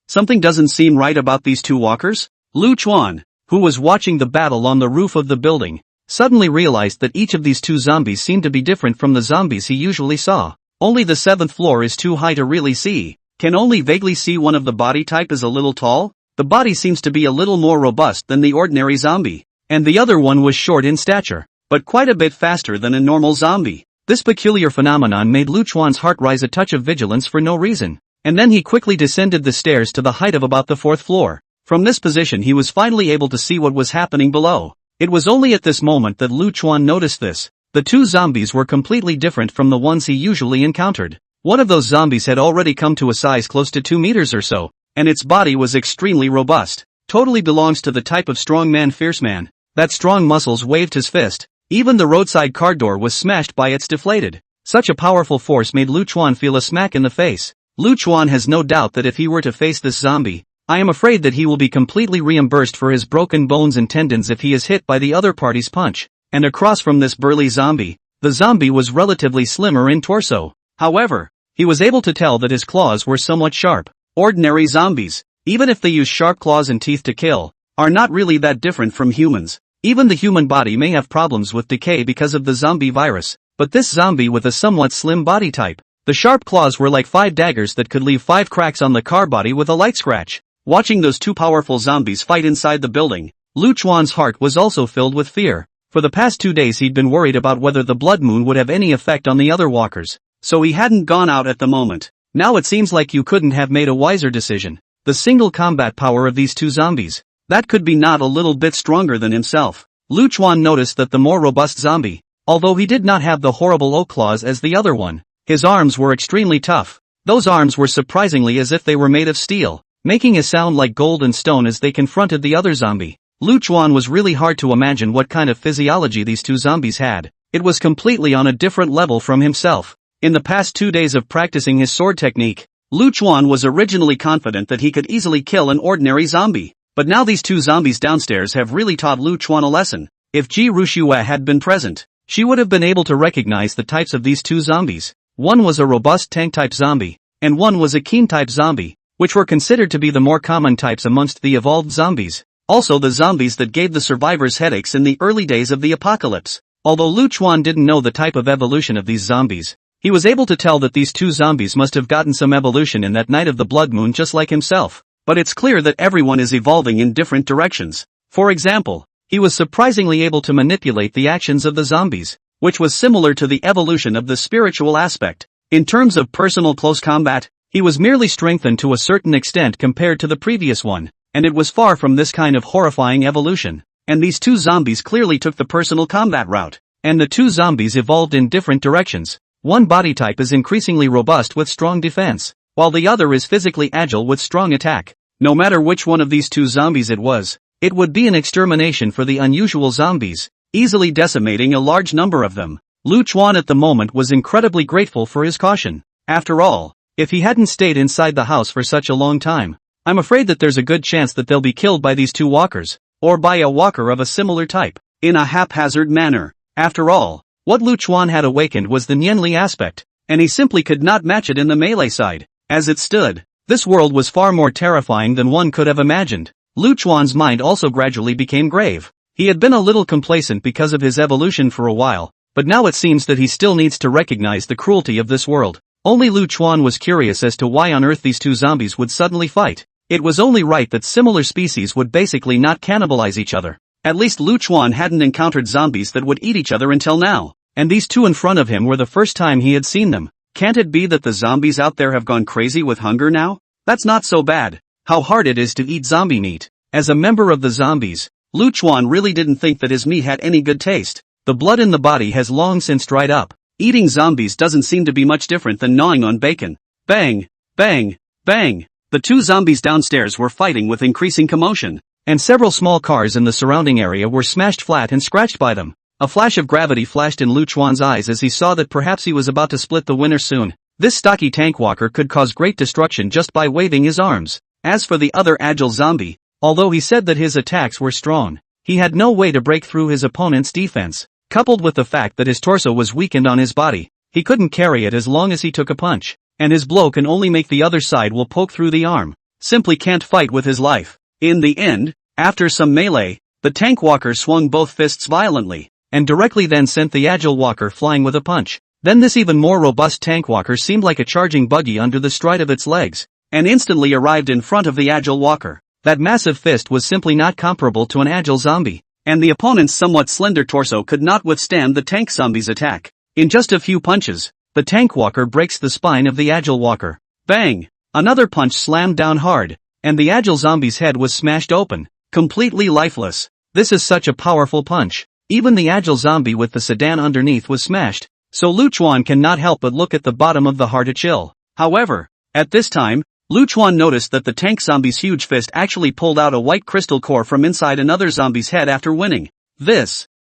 Something doesn't seem right about these 2 walkers? Lu Chuan, who was watching the battle on the roof of the building, suddenly realized that each of these 2 zombies seemed to be different from the zombies he usually saw. Only the 7th floor is too high to really see. Can only vaguely see one of the body type is a little tall. The body seems to be a little more robust than the ordinary zombie. And the other one was short in stature, but quite a bit faster than a normal zombie. This peculiar phenomenon made Lu Chuan's heart rise a touch of vigilance for no reason. And then he quickly descended the stairs to the height of about the 4th floor. From this position he was finally able to see what was happening below. It was only at this moment that Lu Chuan noticed this. The 2 zombies were completely different from the ones he usually encountered. One of those zombies had already come to a size close to 2 meters or so, and its body was extremely robust. Totally belongs to the type of strong man, fierce man. That strong muscles waved his fist. Even the roadside car door was smashed by its deflated. Such a powerful force made Lu Chuan feel a smack in the face. Lu Chuan has no doubt that if he were to face this zombie, I am afraid that he will be completely reimbursed for his broken bones and tendons if he is hit by the other party's punch. And across from this burly zombie, The zombie was relatively slimmer in torso. However, he was able to tell that his claws were somewhat sharp. Ordinary zombies, even if they use sharp claws and teeth to kill, are not really that different from humans. Even the human body may have problems with decay because of the zombie virus, but this zombie with a somewhat slim body type, the sharp claws were like 5 daggers that could leave 5 cracks on the car body with a light scratch. Watching those two powerful zombies fight inside the building, Lu Chuan's heart was also filled with fear. For the past 2 days he'd been worried about whether the blood moon would have any effect on the other walkers, so he hadn't gone out at the moment. Now it seems like you couldn't have made a wiser decision. The single combat power of these two zombies, that could be not a little bit stronger than himself. Lu Chuan noticed that the more robust zombie, although he did not have the horrible oak claws as the other one, his arms were extremely tough. Those arms were surprisingly as if they were made of steel, making a sound like gold and stone as they confronted the other zombie. Lu Chuan was really hard to imagine what kind of physiology these two zombies had. It was completely on a different level from himself. In the past 2 days of practicing his sword technique, Lu Chuan was originally confident that he could easily kill an ordinary zombie. But now these two zombies downstairs have really taught Lu Chuan a lesson. If Ji Rushua had been present, she would have been able to recognize the types of these two zombies. One was a robust tank-type zombie, and one was a keen-type zombie, which were considered to be the more common types amongst the evolved zombies. Also the zombies that gave the survivors headaches in the early days of the apocalypse. Although Lu Chuan didn't know the type of evolution of these zombies, he was able to tell that these two zombies must have gotten some evolution in that night of the blood moon just like himself. But it's clear that everyone is evolving in different directions. For example, he was surprisingly able to manipulate the actions of the zombies, which was similar to the evolution of the spiritual aspect. In terms of personal close combat, he was merely strengthened to a certain extent compared to the previous one, and it was far from this kind of horrifying evolution. And these two zombies clearly took the personal combat route, and the two zombies evolved in different directions. One body type is increasingly robust with strong defense, while the other is physically agile with strong attack. No matter which one of these two zombies it was, it would be an extermination for the unusual zombies, easily decimating a large number of them. Lu Chuan at the moment was incredibly grateful for his caution. After all, if he hadn't stayed inside the house for such a long time, I'm afraid that there's a good chance that they'll be killed by these two walkers, or by a walker of a similar type, in a haphazard manner. After all, what Lu Chuan had awakened was the Nianli aspect, and he simply could not match it in the melee side. As it stood, this world was far more terrifying than one could have imagined. Lu Chuan's mind also gradually became grave. He had been a little complacent because of his evolution for a while, but now it seems that he still needs to recognize the cruelty of this world. Only Lu Chuan was curious as to why on earth these two zombies would suddenly fight. It was only right that similar species would basically not cannibalize each other. At least Lu Chuan hadn't encountered zombies that would eat each other until now, and these two in front of him were the first time he had seen them. Can't it be that the zombies out there have gone crazy with hunger now? That's not so bad. How hard it is to eat zombie meat. As a member of the zombies, Lu Chuan really didn't think that his meat had any good taste. The blood in the body has long since dried up. Eating zombies doesn't seem to be much different than gnawing on bacon. Bang! Bang! Bang! The two zombies downstairs were fighting with increasing commotion, and several small cars in the surrounding area were smashed flat and scratched by them. A flash of gravity flashed in Lu Chuan's eyes as he saw that perhaps he was about to split the winner soon. This stocky tank walker could cause great destruction just by waving his arms. As for the other agile zombie, although he said that his attacks were strong, he had no way to break through his opponent's defense. Coupled with the fact that his torso was weakened on his body, he couldn't carry it as long as he took a punch, and his blow can only make the other side will poke through the arm. Simply can't fight with his life. In the end, after some melee, the tank walker swung both fists violently, and directly then sent the agile walker flying with a punch. Then this even more robust tank walker seemed like a charging buggy under the stride of its legs, and instantly arrived in front of the agile walker. That massive fist was simply not comparable to an agile zombie, and the opponent's somewhat slender torso could not withstand the tank zombie's attack. In just a few punches, the tank walker breaks the spine of the agile walker. Bang! Another punch slammed down hard, and the agile zombie's head was smashed open, completely lifeless. This is such a powerful punch. Even the agile zombie with the sedan underneath was smashed, so Lu Chuan cannot help but look at the bottom of the heart to chill. However, at this time, Lu Chuan noticed that the tank zombie's huge fist actually pulled out a white crystal core from inside another zombie's head after winning.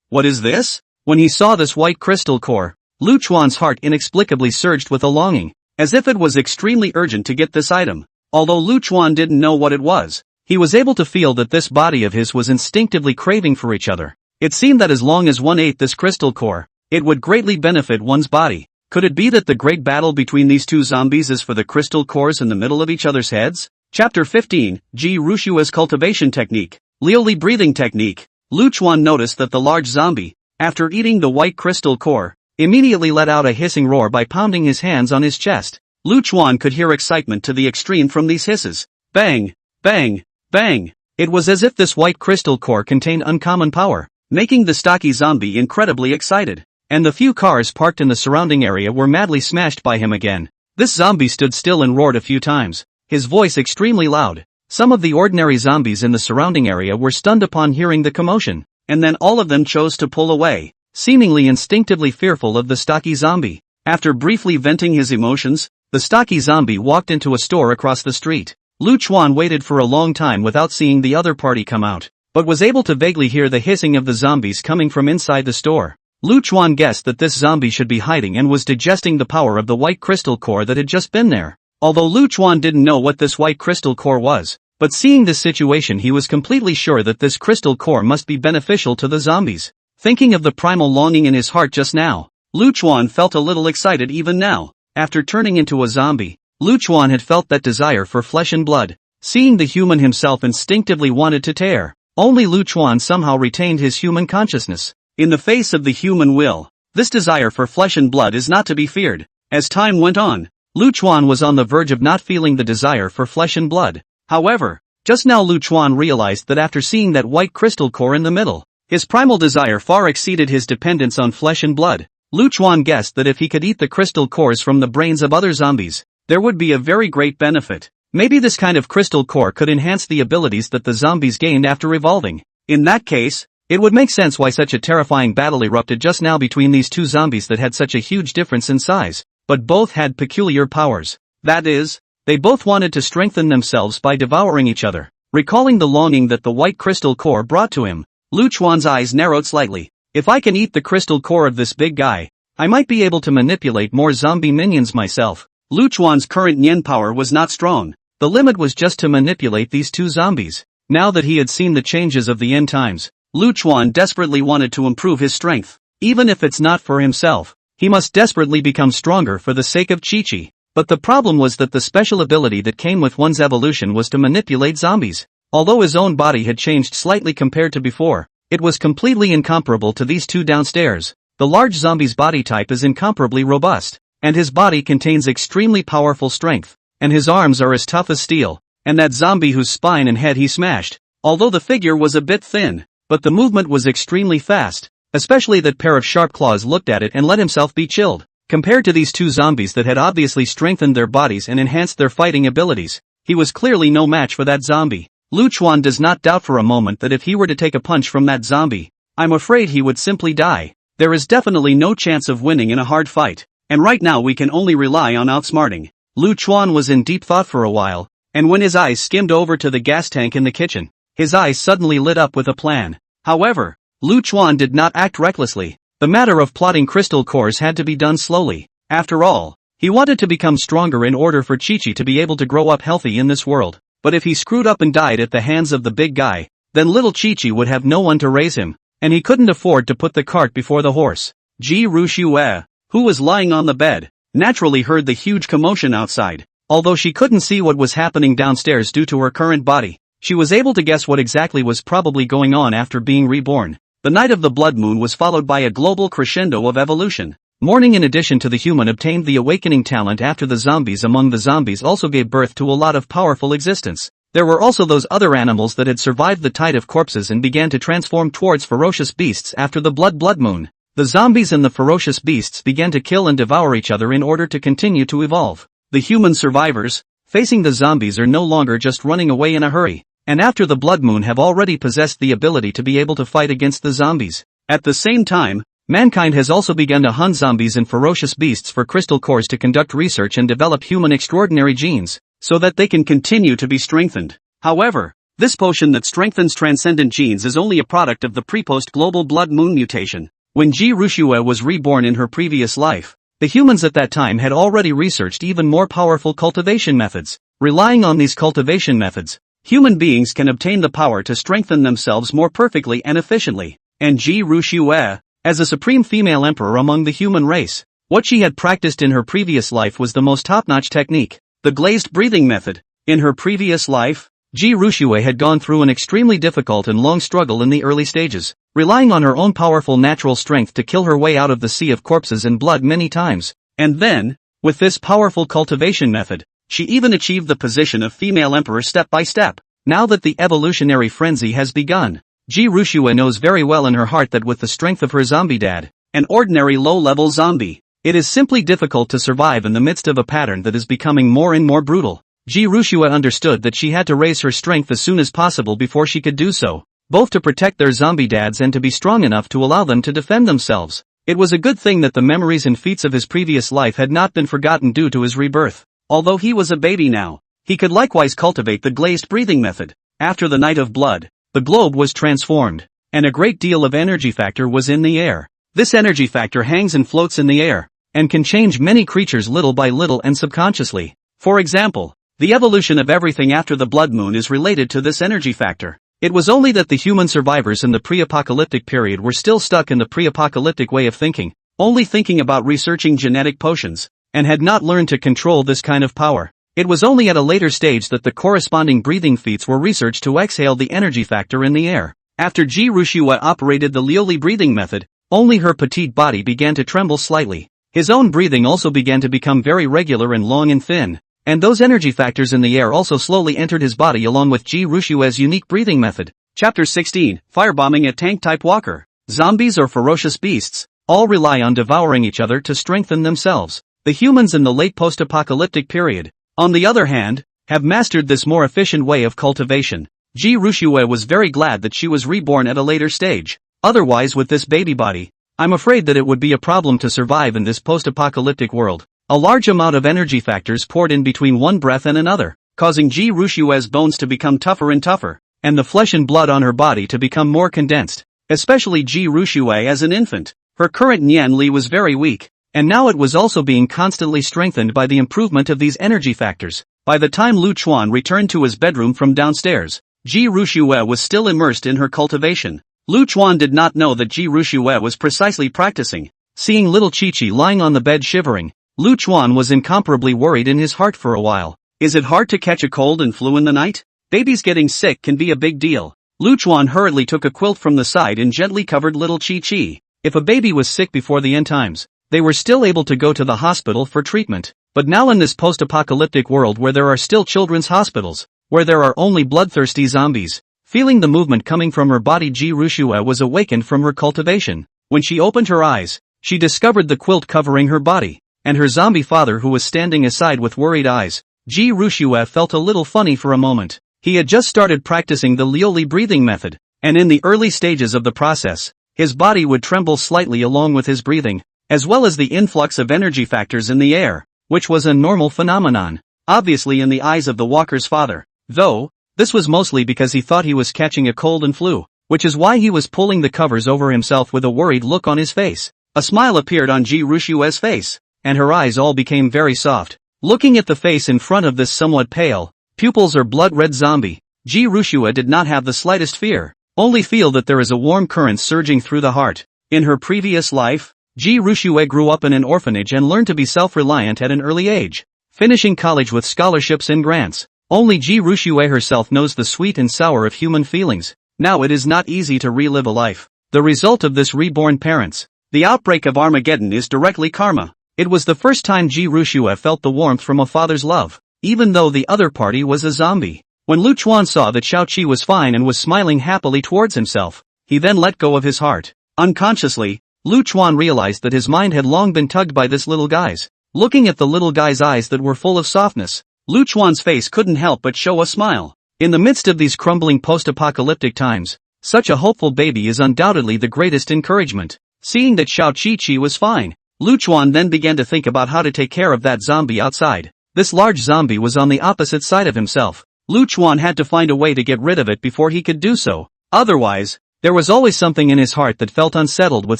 What is this? When he saw this white crystal core, Lu Chuan's heart inexplicably surged with a longing, as if it was extremely urgent to get this item. Although Lu Chuan didn't know what it was, he was able to feel that this body of his was instinctively craving for each other. It seemed that as long as one ate this crystal core, It would greatly benefit one's body. Could it be that the great battle between these two zombies is for the crystal cores in the middle of each other's heads? Chapter 15, Ji Rushua's Cultivation Technique. Lioli Breathing Technique. Lu Chuan noticed that the large zombie, after eating the white crystal core, immediately let out a hissing roar by pounding his hands on his chest. Lu Chuan could hear excitement to the extreme from these hisses. Bang! Bang! Bang! It was as if this white crystal core contained uncommon power, making the stocky zombie incredibly excited. And the few cars parked in the surrounding area were madly smashed by him again. This zombie stood still and roared a few times, his voice extremely loud. Some of the ordinary zombies in the surrounding area were stunned upon hearing the commotion, and then all of them chose to pull away, seemingly instinctively fearful of the stocky zombie. After briefly venting his emotions, the stocky zombie walked into a store across the street. Lu Chuan waited for a long time without seeing the other party come out, but was able to vaguely hear the hissing of the zombies coming from inside the store. Lu Chuan guessed that this zombie should be hiding and was digesting the power of the white crystal core that had just been there. Although Lu Chuan didn't know what this white crystal core was, but seeing this situation he was completely sure that this crystal core must be beneficial to the zombies. Thinking of the primal longing in his heart just now, Lu Chuan felt a little excited even now. After turning into a zombie, Lu Chuan had felt that desire for flesh and blood. Seeing the human himself instinctively wanted to tear. Only Lu Chuan somehow retained his human consciousness. In the face of the human will, this desire for flesh and blood is not to be feared. As time went on, Lu Chuan was on the verge of not feeling the desire for flesh and blood. However, just now Lu Chuan realized that after seeing that white crystal core in the middle, his primal desire far exceeded his dependence on flesh and blood. Lu Chuan guessed that if he could eat the crystal cores from the brains of other zombies, there would be a very great benefit. Maybe this kind of crystal core could enhance the abilities that the zombies gained after evolving. In that case, it would make sense why such a terrifying battle erupted just now between these two zombies that had such a huge difference in size, but both had peculiar powers. That is, they both wanted to strengthen themselves by devouring each other. Recalling the longing that the white crystal core brought to him, Lu Chuan's eyes narrowed slightly. If I can eat the crystal core of this big guy, I might be able to manipulate more zombie minions myself. Lu Chuan's current yen power was not strong. The limit was just to manipulate these two zombies. Now that he had seen the changes of the end times, Lu Chuan desperately wanted to improve his strength. Even if it's not for himself, he must desperately become stronger for the sake of Chi-Chi. But the problem was that the special ability that came with one's evolution was to manipulate zombies. Although his own body had changed slightly compared to before, it was completely incomparable to these two downstairs. The large zombie's body type is incomparably robust, and his body contains extremely powerful strength, and his arms are as tough as steel, and that zombie whose spine and head he smashed, although the figure was a bit thin, but the movement was extremely fast, especially that pair of sharp claws looked at it and let himself be chilled. Compared to these two zombies that had obviously strengthened their bodies and enhanced their fighting abilities, he was clearly no match for that zombie. Lu Chuan does not doubt for a moment that if he were to take a punch from that zombie, I'm afraid he would simply die. There is definitely no chance of winning in a hard fight, and right now we can only rely on outsmarting. Lu Chuan was in deep thought for a while, and when his eyes skimmed over to the gas tank in the kitchen, his eyes suddenly lit up with a plan. However, Lu Chuan did not act recklessly. The matter of plotting crystal cores had to be done slowly. After all, he wanted to become stronger in order for Chi-Chi to be able to grow up healthy in this world. But if he screwed up and died at the hands of the big guy, then little Chi-Chi would have no one to raise him, and he couldn't afford to put the cart before the horse. Ji Rushue, who was lying on the bed, naturally heard the huge commotion outside. Although she couldn't see what was happening downstairs due to her current body, she was able to guess what exactly was probably going on after being reborn. The night of the blood moon was followed by a global crescendo of evolution. Morning, in addition to the human, obtained the awakening talent after the zombies. Among the zombies also gave birth to a lot of powerful existence. There were also those other animals that had survived the tide of corpses and began to transform towards ferocious beasts after the blood moon. The zombies and the ferocious beasts began to kill and devour each other in order to continue to evolve. The human survivors, facing the zombies, are no longer just running away in a hurry, and after the blood moon have already possessed the ability to be able to fight against the zombies. At the same time, mankind has also begun to hunt zombies and ferocious beasts for crystal cores to conduct research and develop human extraordinary genes, so that they can continue to be strengthened. However, this potion that strengthens transcendent genes is only a product of the pre-post global blood moon mutation. When Ji Rushue was reborn in her previous life, the humans at that time had already researched even more powerful cultivation methods. Relying on these cultivation methods, human beings can obtain the power to strengthen themselves more perfectly and efficiently. And Ji Rushue, As a supreme female emperor among the human race, what she had practiced in her previous life was the most top-notch technique, the glazed breathing method. In her previous life, Ji Rushue had gone through an extremely difficult and long struggle in the early stages, relying on her own powerful natural strength to kill her way out of the sea of corpses and blood many times. And then, with this powerful cultivation method, she even achieved the position of female emperor step by step. Now that the evolutionary frenzy has begun, Ji Rushue knows very well in her heart that with the strength of her zombie dad, an ordinary low-level zombie, it is simply difficult to survive in the midst of a pattern that is becoming more and more brutal. Ji Rushue understood that she had to raise her strength as soon as possible before she could do so, both to protect their zombie dads and to be strong enough to allow them to defend themselves. It was a good thing that the memories and feats of his previous life had not been forgotten due to his rebirth. Although he was a baby now, he could likewise cultivate the glazed breathing method. After the Night of Blood, the globe was transformed, and a great deal of energy factor was in the air. This energy factor hangs and floats in the air, and can change many creatures little by little and subconsciously. For example, the evolution of everything after the blood moon is related to this energy factor. It was only that the human survivors in the pre-apocalyptic period were still stuck in the pre-apocalyptic way of thinking, only thinking about researching genetic potions, and had not learned to control this kind of power. It was only at a later stage that the corresponding breathing feats were researched to exhale the energy factor in the air. After Ji Rushue operated the Lioli breathing method, only her petite body began to tremble slightly. His own breathing also began to become very regular and long and thin. And those energy factors in the air also slowly entered his body along with Ji Rushue's unique breathing method. Chapter 16, Firebombing a Tank-Type Walker. Zombies or ferocious beasts, all rely on devouring each other to strengthen themselves. The humans in the late post-apocalyptic period, on the other hand, have mastered this more efficient way of cultivation. Ji Rushue was very glad that she was reborn at a later stage. Otherwise, with this baby body, I'm afraid that it would be a problem to survive in this post-apocalyptic world. A large amount of energy factors poured in between one breath and another, causing Ji Rushue's bones to become tougher and tougher, and the flesh and blood on her body to become more condensed. Especially Ji Rushue as an infant, her current Nian Li was very weak, and now it was also being constantly strengthened by the improvement of these energy factors. By the time Lu Chuan returned to his bedroom from downstairs, Ji Rushue was still immersed in her cultivation. Lu Chuan did not know that Ji Rushue was precisely practicing. Seeing little Chi-Chi lying on the bed shivering, Lu Chuan was incomparably worried in his heart for a while. Is it hard to catch a cold and flu in the night? Babies getting sick can be a big deal. Lu Chuan hurriedly took a quilt from the side and gently covered little Chi-Chi. If a baby was sick before the end times, they were still able to go to the hospital for treatment. But now in this post-apocalyptic world where there are still children's hospitals, where there are only bloodthirsty zombies, feeling the movement coming from her body, Ji Rushue was awakened from her cultivation. When she opened her eyes, she discovered the quilt covering her body, and her zombie father who was standing aside with worried eyes. Ji Rushue felt a little funny for a moment. He had just started practicing the Lioli breathing method, and in the early stages of the process, his body would tremble slightly along with his breathing, as well as the influx of energy factors in the air, which was a normal phenomenon, obviously in the eyes of the walker's father, though, this was mostly because he thought he was catching a cold and flu, which is why he was pulling the covers over himself with a worried look on his face. A smile appeared on Ji Rushue's face, and her eyes all became very soft. Looking at the face in front of this somewhat pale, pupils or blood-red zombie, Ji Rushue did not have the slightest fear, only feel that there is a warm current surging through the heart. In her previous life, Ji Rushue grew up in an orphanage and learned to be self-reliant at an early age, finishing college with scholarships and grants. Only Ji Rushue herself knows the sweet and sour of human feelings. Now it is not easy to relive a life. The result of this reborn parents, the outbreak of Armageddon, is directly karma. It was the first time Ji Rushue felt the warmth from a father's love, even though the other party was a zombie. When Lu Chuan saw that Xiao Qi was fine and was smiling happily towards himself, he then let go of his heart. Unconsciously, Lu Chuan realized that his mind had long been tugged by this little guy's. Looking at the little guy's eyes that were full of softness, Lu Chuan's face couldn't help but show a smile. In the midst of these crumbling post-apocalyptic times, such a hopeful baby is undoubtedly the greatest encouragement. Seeing that Xiao Qi was fine, Lu Chuan then began to think about how to take care of that zombie outside. This large zombie was on the opposite side of himself. Lu Chuan had to find a way to get rid of it before he could do so. Otherwise, there was always something in his heart that felt unsettled with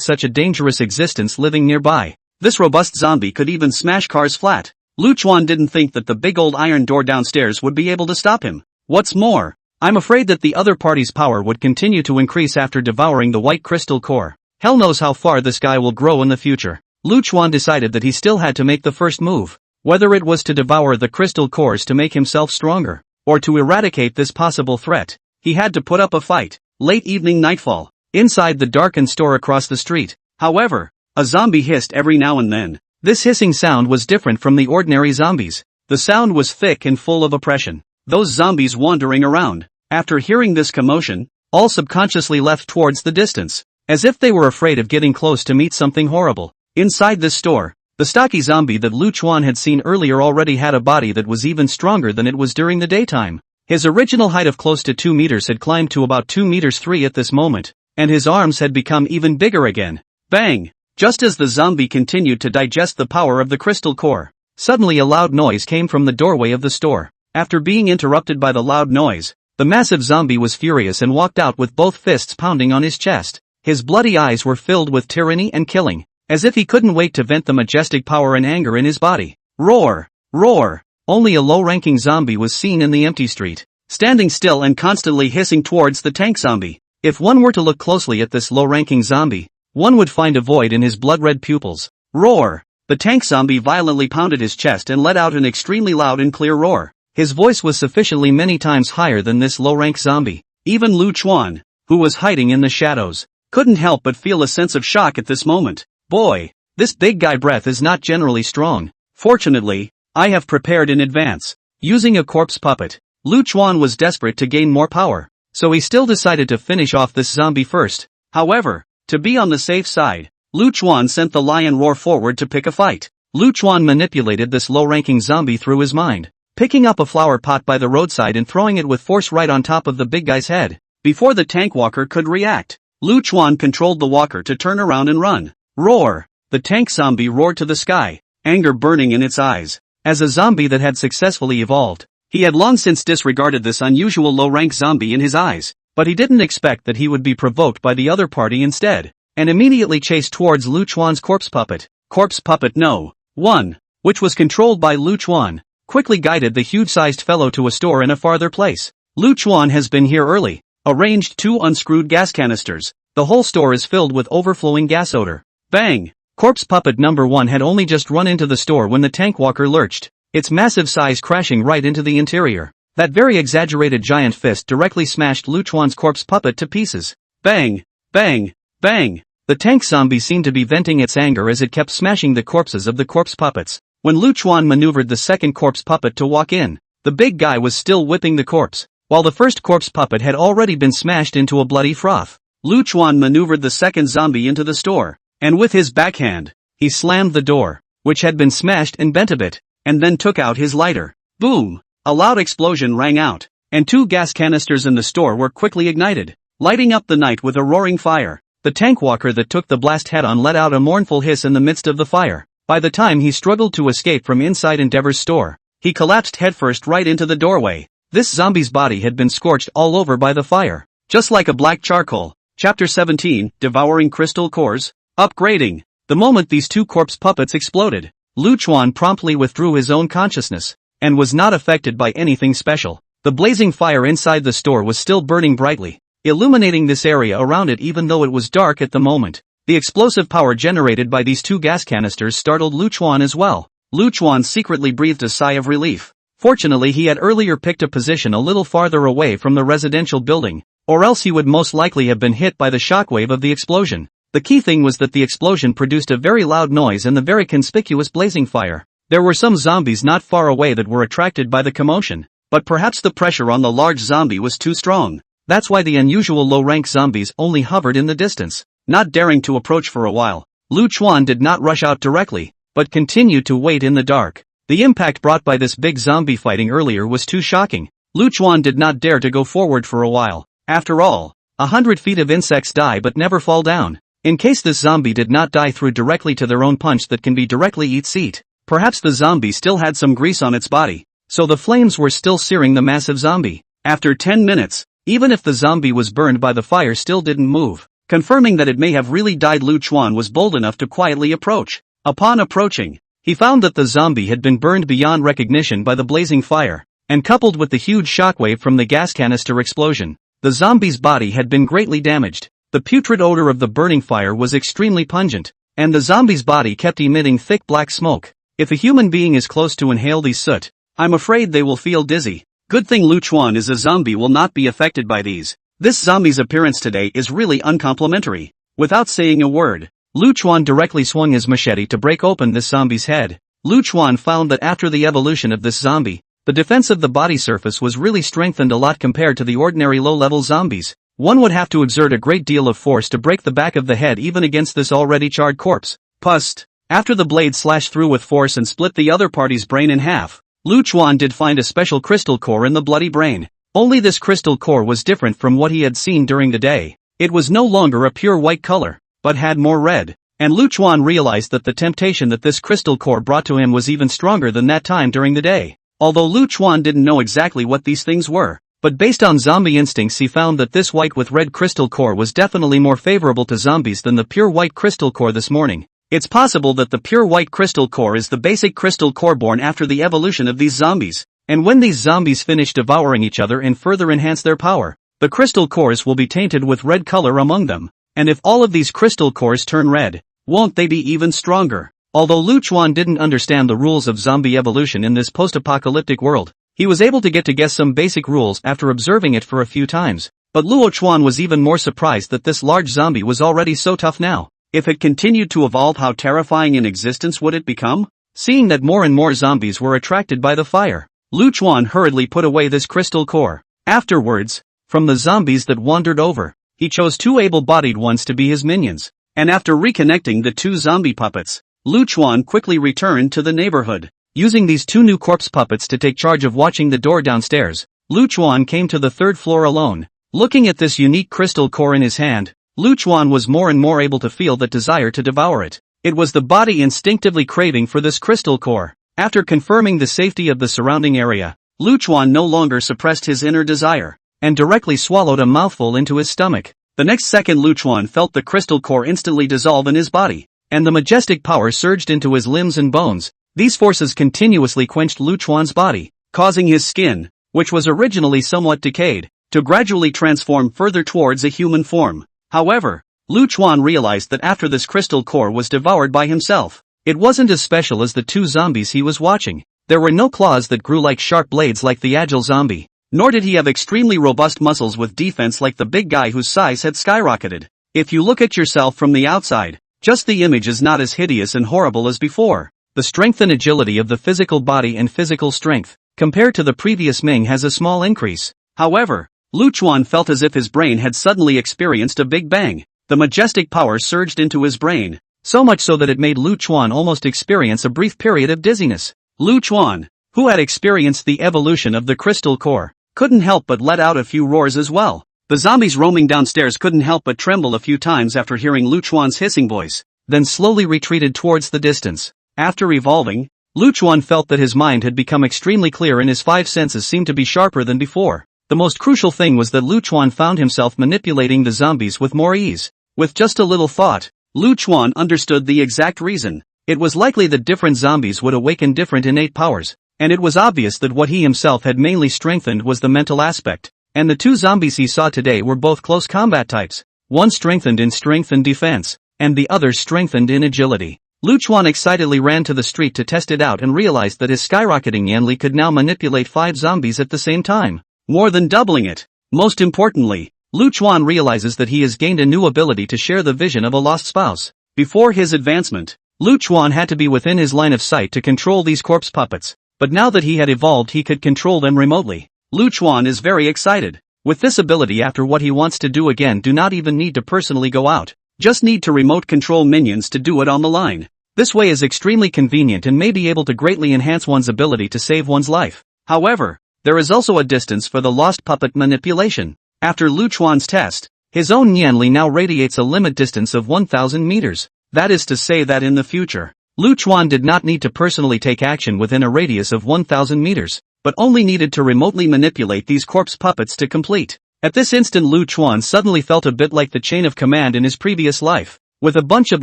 such a dangerous existence living nearby. This robust zombie could even smash cars flat. Lu Chuan didn't think that the big old iron door downstairs would be able to stop him. What's more, I'm afraid that the other party's power would continue to increase after devouring the white crystal core. Hell knows how far this guy will grow in the future. Lu Chuan decided that he still had to make the first move. Whether it was to devour the crystal cores to make himself stronger, or to eradicate this possible threat, he had to put up a fight. Late evening nightfall. Inside the darkened store across the street, however, a zombie hissed every now and then. This hissing sound was different from the ordinary zombies. The sound was thick and full of oppression. Those zombies wandering around, after hearing this commotion, all subconsciously left towards the distance, as if they were afraid of getting close to meet something horrible. Inside this store, the stocky zombie that Lu Chuan had seen earlier already had a body that was even stronger than it was during the daytime. His original height of close to 2 meters had climbed to about 2 meters 3 at this moment, and his arms had become even bigger again. Bang! Just as the zombie continued to digest the power of the crystal core, suddenly a loud noise came from the doorway of the store. After being interrupted by the loud noise, the massive zombie was furious and walked out with both fists pounding on his chest. His bloody eyes were filled with tyranny and killing, as if he couldn't wait to vent the majestic power and anger in his body. Roar! Roar! Only a low-ranking zombie was seen in the empty street, standing still and constantly hissing towards the tank zombie. If one were to look closely at this low-ranking zombie, one would find a void in his blood-red pupils. Roar! The tank zombie violently pounded his chest and let out an extremely loud and clear roar. His voice was sufficiently many times higher than this low-rank zombie. Even Lu Chuan, who was hiding in the shadows, couldn't help but feel a sense of shock at this moment. Boy, this big guy breath is not generally strong. Fortunately, I have prepared in advance. Using a corpse puppet, Lu Chuan was desperate to gain more power, so he still decided to finish off this zombie first. However, to be on the safe side, Lu Chuan sent the lion roar forward to pick a fight. Lu Chuan manipulated this low-ranking zombie through his mind, picking up a flower pot by the roadside and throwing it with force right on top of the big guy's head. Before the tank walker could react, Lu Chuan controlled the walker to turn around and run. Roar! The tank zombie roared to the sky, anger burning in its eyes. As a zombie that had successfully evolved, he had long since disregarded this unusual low-rank zombie in his eyes, but he didn't expect that he would be provoked by the other party instead, and immediately chased towards Lu Chuan's corpse puppet. Corpse puppet No. 1, which was controlled by Lu Chuan, quickly guided the huge-sized fellow to a store in a farther place. Lu Chuan has been here early, arranged 2 unscrewed gas canisters. The whole store is filled with overflowing gas odor. Bang! Corpse puppet number 1 had only just run into the store when the tank walker lurched, its massive size crashing right into the interior. That very exaggerated giant fist directly smashed Lu Chuan's corpse puppet to pieces. Bang! Bang! Bang! The tank zombie seemed to be venting its anger as it kept smashing the corpses of the corpse puppets. When Lu Chuan maneuvered the second corpse puppet to walk in, the big guy was still whipping the corpse, while the first corpse puppet had already been smashed into a bloody froth. Lu Chuan maneuvered the second zombie into the store, and with his backhand, he slammed the door, which had been smashed and bent a bit, and then took out his lighter. Boom! A loud explosion rang out, and 2 gas canisters in the store were quickly ignited, lighting up the night with a roaring fire. The tank walker that took the blast head-on let out a mournful hiss in the midst of the fire. By the time he struggled to escape from inside Endeavor's store, he collapsed headfirst right into the doorway. This zombie's body had been scorched all over by the fire, just like a black charcoal. Chapter 17, Devouring Crystal Cores. Upgrading. The moment these 2 corpse puppets exploded, Lu Chuan promptly withdrew his own consciousness, and was not affected by anything special. The blazing fire inside the store was still burning brightly, illuminating this area around it even though it was dark at the moment. The explosive power generated by these 2 gas canisters startled Lu Chuan as well. Lu Chuan secretly breathed a sigh of relief. Fortunately, he had earlier picked a position a little farther away from the residential building, or else he would most likely have been hit by the shockwave of the explosion. The key thing was that the explosion produced a very loud noise and the very conspicuous blazing fire. There were some zombies not far away that were attracted by the commotion, but perhaps the pressure on the large zombie was too strong. That's why the unusual low-rank zombies only hovered in the distance, not daring to approach for a while. Lu Chuan did not rush out directly, but continued to wait in the dark. The impact brought by this big zombie fighting earlier was too shocking. Lu Chuan did not dare to go forward for a while. After all, 100 feet of insects die but never fall down. In case this zombie did not die through directly to their own punch that can be directly eat. Perhaps the zombie still had some grease on its body, so the flames were still searing the massive zombie. After 10 minutes, even if the zombie was burned by the fire still didn't move, confirming that it may have really died. Lu Chuan was bold enough to quietly approach. Upon approaching, he found that the zombie had been burned beyond recognition by the blazing fire, and coupled with the huge shockwave from the gas canister explosion, the zombie's body had been greatly damaged. The putrid odor of the burning fire was extremely pungent, and the zombie's body kept emitting thick black smoke. If a human being is close to inhale these soot, I'm afraid they will feel dizzy. Good thing Lu Chuan is a zombie will not be affected by these. This zombie's appearance today is really uncomplimentary. Without saying a word, Lu Chuan directly swung his machete to break open this zombie's head. Lu Chuan found that after the evolution of this zombie, the defense of the body surface was really strengthened a lot compared to the ordinary low-level zombies. One would have to exert a great deal of force to break the back of the head even against this already charred corpse. Pust. After the blade slashed through with force and split the other party's brain in half, Lu Chuan did find a special crystal core in the bloody brain. Only this crystal core was different from what he had seen during the day. It was no longer a pure white color, but had more red. And Lu Chuan realized that the temptation that this crystal core brought to him was even stronger than that time during the day. Although Lu Chuan didn't know exactly what these things were, but based on zombie instincts he found that this white with red crystal core was definitely more favorable to zombies than the pure white crystal core this morning. It's possible that the pure white crystal core is the basic crystal core born after the evolution of these zombies, and when these zombies finish devouring each other and further enhance their power, the crystal cores will be tainted with red color among them, and if all of these crystal cores turn red, won't they be even stronger? Although Lu Chuan didn't understand the rules of zombie evolution in this post-apocalyptic world, he was able to guess some basic rules after observing it for a few times. But Luo Chuan was even more surprised that this large zombie was already so tough now. If it continued to evolve, how terrifying in existence would it become? Seeing that more and more zombies were attracted by the fire, Lu Chuan hurriedly put away this crystal core. Afterwards, from the zombies that wandered over, he chose 2 able-bodied ones to be his minions. And after reconnecting the 2 zombie puppets, Lu Chuan quickly returned to the neighborhood. Using these 2 new corpse puppets to take charge of watching the door downstairs, Lu Chuan came to the 3rd floor alone. Looking at this unique crystal core in his hand, Lu Chuan was more and more able to feel that desire to devour it. It was the body instinctively craving for this crystal core. After confirming the safety of the surrounding area, Lu Chuan no longer suppressed his inner desire, and directly swallowed a mouthful into his stomach. The next second Lu Chuan felt the crystal core instantly dissolve in his body, and the majestic power surged into his limbs and bones. These forces continuously quenched Lu Chuan's body, causing his skin, which was originally somewhat decayed, to gradually transform further towards a human form. However, Lu Chuan realized that after this crystal core was devoured by himself, it wasn't as special as the 2 zombies he was watching. There were no claws that grew like sharp blades like the agile zombie, nor did he have extremely robust muscles with defense like the big guy whose size had skyrocketed. If you look at yourself from the outside, just the image is not as hideous and horrible as before. The strength and agility of the physical body and physical strength, compared to the previous Ming, has a small increase. However, Lu Chuan felt as if his brain had suddenly experienced a big bang. The majestic power surged into his brain, so much so that it made Lu Chuan almost experience a brief period of dizziness. Lu Chuan, who had experienced the evolution of the crystal core, couldn't help but let out a few roars as well. The zombies roaming downstairs couldn't help but tremble a few times after hearing Lu Chuan's hissing voice, then slowly retreated towards the distance. After evolving, Lu Chuan felt that his mind had become extremely clear and his 5 senses seemed to be sharper than before. The most crucial thing was that Lu Chuan found himself manipulating the zombies with more ease. With just a little thought, Lu Chuan understood the exact reason. It was likely that different zombies would awaken different innate powers, and it was obvious that what he himself had mainly strengthened was the mental aspect. And the 2 zombies he saw today were both close combat types. One strengthened in strength and defense, and the other strengthened in agility. Lu Chuan excitedly ran to the street to test it out and realized that his skyrocketing Yanli could now manipulate 5 zombies at the same time, more than doubling it. Most importantly, Lu Chuan realizes that he has gained a new ability to share the vision of a lost spouse. Before his advancement, Lu Chuan had to be within his line of sight to control these corpse puppets, but now that he had evolved he could control them remotely. Lu Chuan is very excited. With this ability, after what he wants to do again, do not even need to personally go out. Just need to remote control minions to do it on the line. This way is extremely convenient and may be able to greatly enhance one's ability to save one's life. However, there is also a distance for the lost puppet manipulation. After Lu Chuan's test, his own Nianli now radiates a limit distance of 1,000 meters. That is to say that in the future, Lu Chuan did not need to personally take action within a radius of 1,000 meters, but only needed to remotely manipulate these corpse puppets to complete. At this instant Lu Chuan suddenly felt a bit like the chain of command in his previous life, with a bunch of